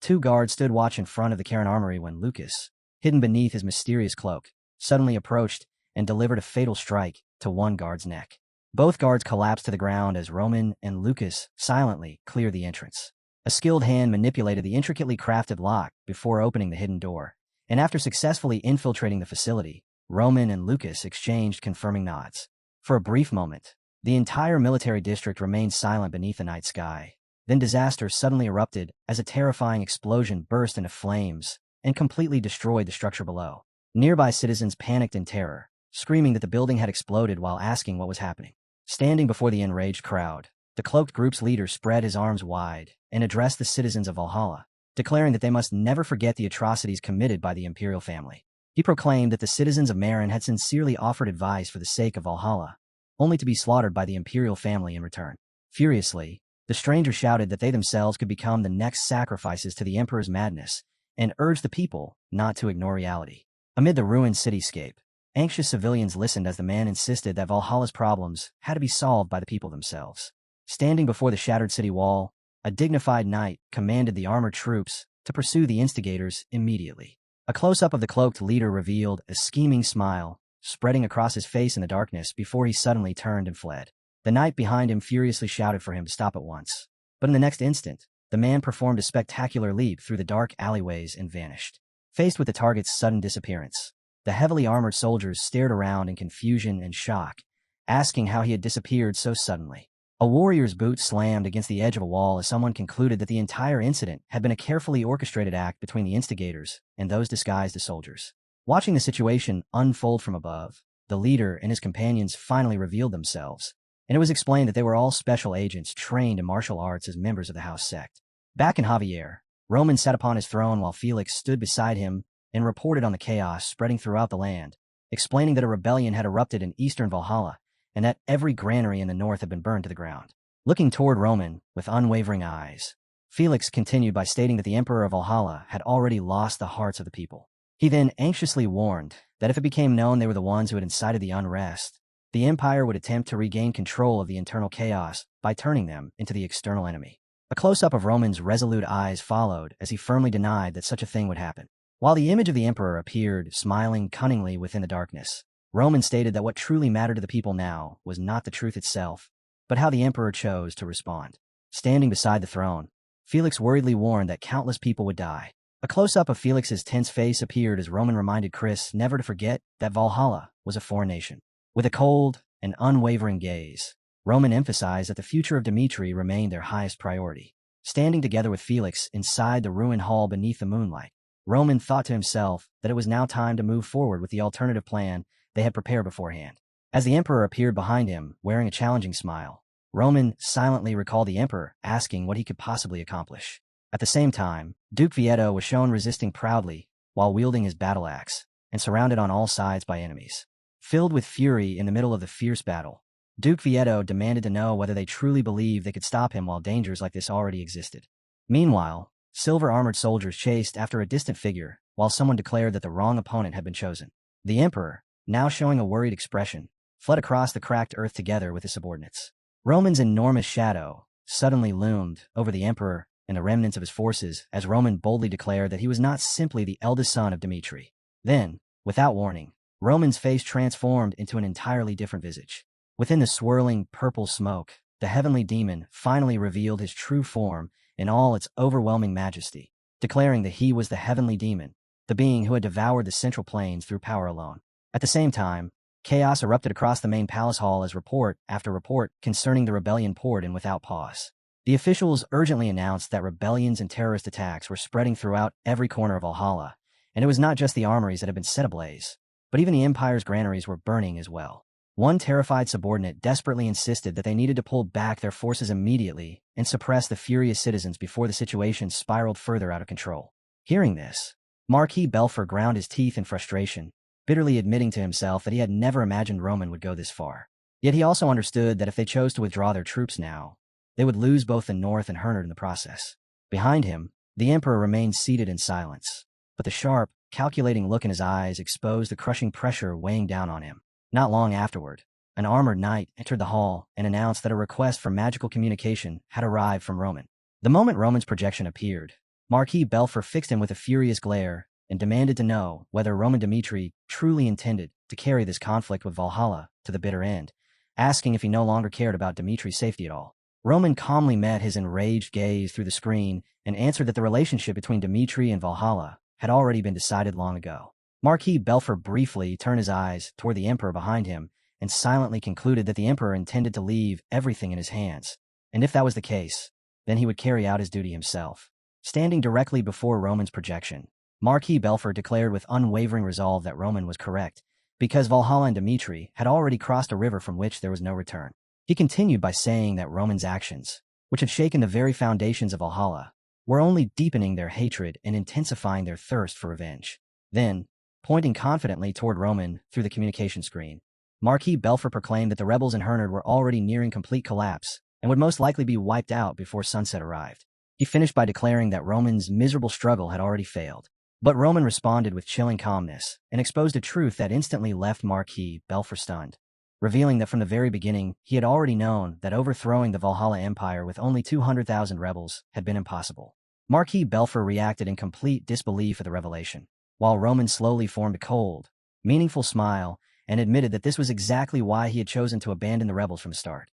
2 guards stood watch in front of the Charon Armory when Lucas, hidden beneath his mysterious cloak, suddenly approached and delivered a fatal strike to one guard's neck. Both guards collapsed to the ground as Roman and Lucas silently cleared the entrance. A skilled hand manipulated the intricately crafted lock before opening the hidden door, and after successfully infiltrating the facility, Roman and Lucas exchanged confirming nods. For a brief moment, the entire military district remained silent beneath the night sky. Then disaster suddenly erupted as a terrifying explosion burst into flames and completely destroyed the structure below. Nearby citizens panicked in terror, screaming that the building had exploded while asking what was happening. Standing before the enraged crowd, the cloaked group's leader spread his arms wide and addressed the citizens of Valhalla, declaring that they must never forget the atrocities committed by the imperial family. He proclaimed that the citizens of Marin had sincerely offered advice for the sake of Valhalla, only to be slaughtered by the imperial family in return. Furiously, the stranger shouted that they themselves could become the next sacrifices to the emperor's madness, and urged the people not to ignore reality. Amid the ruined cityscape, anxious civilians listened as the man insisted that Valhalla's problems had to be solved by the people themselves. Standing before the shattered city wall, a dignified knight commanded the armored troops to pursue the instigators immediately. A close-up of the cloaked leader revealed a scheming smile spreading across his face in the darkness before he suddenly turned and fled. The knight behind him furiously shouted for him to stop at once, but in the next instant, the man performed a spectacular leap through the dark alleyways and vanished. Faced with the target's sudden disappearance, the heavily armored soldiers stared around in confusion and shock, asking how he had disappeared so suddenly. A warrior's boot slammed against the edge of a wall as someone concluded that the entire incident had been a carefully orchestrated act between the instigators and those disguised as soldiers. Watching the situation unfold from above, the leader and his companions finally revealed themselves, and it was explained that they were all special agents trained in martial arts as members of the house sect. Back in Javier, Roman sat upon his throne while Felix stood beside him and reported on the chaos spreading throughout the land, explaining that a rebellion had erupted in eastern Valhalla and that every granary in the north had been burned to the ground. Looking toward Roman with unwavering eyes, Felix continued by stating that the Emperor of Valhalla had already lost the hearts of the people. He then anxiously warned that if it became known they were the ones who had incited the unrest, the Empire would attempt to regain control of the internal chaos by turning them into the external enemy. A close-up of Roman's resolute eyes followed as he firmly denied that such a thing would happen. While the image of the emperor appeared, smiling cunningly within the darkness, Roman stated that what truly mattered to the people now was not the truth itself, but how the emperor chose to respond. Standing beside the throne, Felix worriedly warned that countless people would die. A close-up of Felix's tense face appeared as Roman reminded Chris never to forget that Valhalla was a foreign nation. With a cold and unwavering gaze, Roman emphasized that the future of Dmitri remained their highest priority. Standing together with Felix inside the ruined hall beneath the moonlight, Roman thought to himself that it was now time to move forward with the alternative plan they had prepared beforehand. As the emperor appeared behind him, wearing a challenging smile, Roman silently recalled the emperor asking what he could possibly accomplish. At the same time, Duke Vieto was shown resisting proudly while wielding his battle axe and surrounded on all sides by enemies. Filled with fury in the middle of the fierce battle, Duke Vieto demanded to know whether they truly believed they could stop him while dangers like this already existed. Meanwhile, silver-armored soldiers chased after a distant figure while someone declared that the wrong opponent had been chosen. The emperor, now showing a worried expression, fled across the cracked earth together with his subordinates. Roman's enormous shadow suddenly loomed over the emperor and the remnants of his forces as Roman boldly declared that he was not simply the eldest son of Dmitri. Then, without warning, Roman's face transformed into an entirely different visage. Within the swirling purple smoke, the heavenly demon finally revealed his true form in all its overwhelming majesty, declaring that he was the heavenly demon, the being who had devoured the central plains through power alone. At the same time, chaos erupted across the main palace hall as report after report concerning the rebellion poured in without pause. The officials urgently announced that rebellions and terrorist attacks were spreading throughout every corner of Valhalla, and it was not just the armories that had been set ablaze, but even the empire's granaries were burning as well. One terrified subordinate desperately insisted that they needed to pull back their forces immediately and suppress the furious citizens before the situation spiraled further out of control. Hearing this, Marquis Belfer ground his teeth in frustration, bitterly admitting to himself that he had never imagined Roman would go this far. Yet he also understood that if they chose to withdraw their troops now, they would lose both the north and Hernard in the process. Behind him, the emperor remained seated in silence, but the sharp, calculating look in his eyes exposed the crushing pressure weighing down on him. Not long afterward, an armored knight entered the hall and announced that a request for magical communication had arrived from Roman. The moment Roman's projection appeared, Marquis Belfer fixed him with a furious glare and demanded to know whether Roman Dmitri truly intended to carry this conflict with Valhalla to the bitter end, asking if he no longer cared about Dmitri's safety at all. Roman calmly met his enraged gaze through the screen and answered that the relationship between Dmitri and Valhalla had already been decided long ago. Marquis Belfer briefly turned his eyes toward the emperor behind him and silently concluded that the emperor intended to leave everything in his hands, and if that was the case, then he would carry out his duty himself. Standing directly before Roman's projection, Marquis Belfer declared with unwavering resolve that Roman was correct, because Valhalla and Dmitri had already crossed a river from which there was no return. He continued by saying that Roman's actions, which had shaken the very foundations of Valhalla, were only deepening their hatred and intensifying their thirst for revenge. Then, pointing confidently toward Roman through the communication screen, Marquis Belfer proclaimed that the rebels in Hernard were already nearing complete collapse and would most likely be wiped out before sunset arrived. He finished by declaring that Roman's miserable struggle had already failed. But Roman responded with chilling calmness and exposed a truth that instantly left Marquis Belfer stunned, revealing that from the very beginning he had already known that overthrowing the Valhalla Empire with only 200,000 rebels had been impossible. Marquis Belfer reacted in complete disbelief at the revelation, while Roman slowly formed a cold, meaningful smile and admitted that this was exactly why he had chosen to abandon the rebels from the start.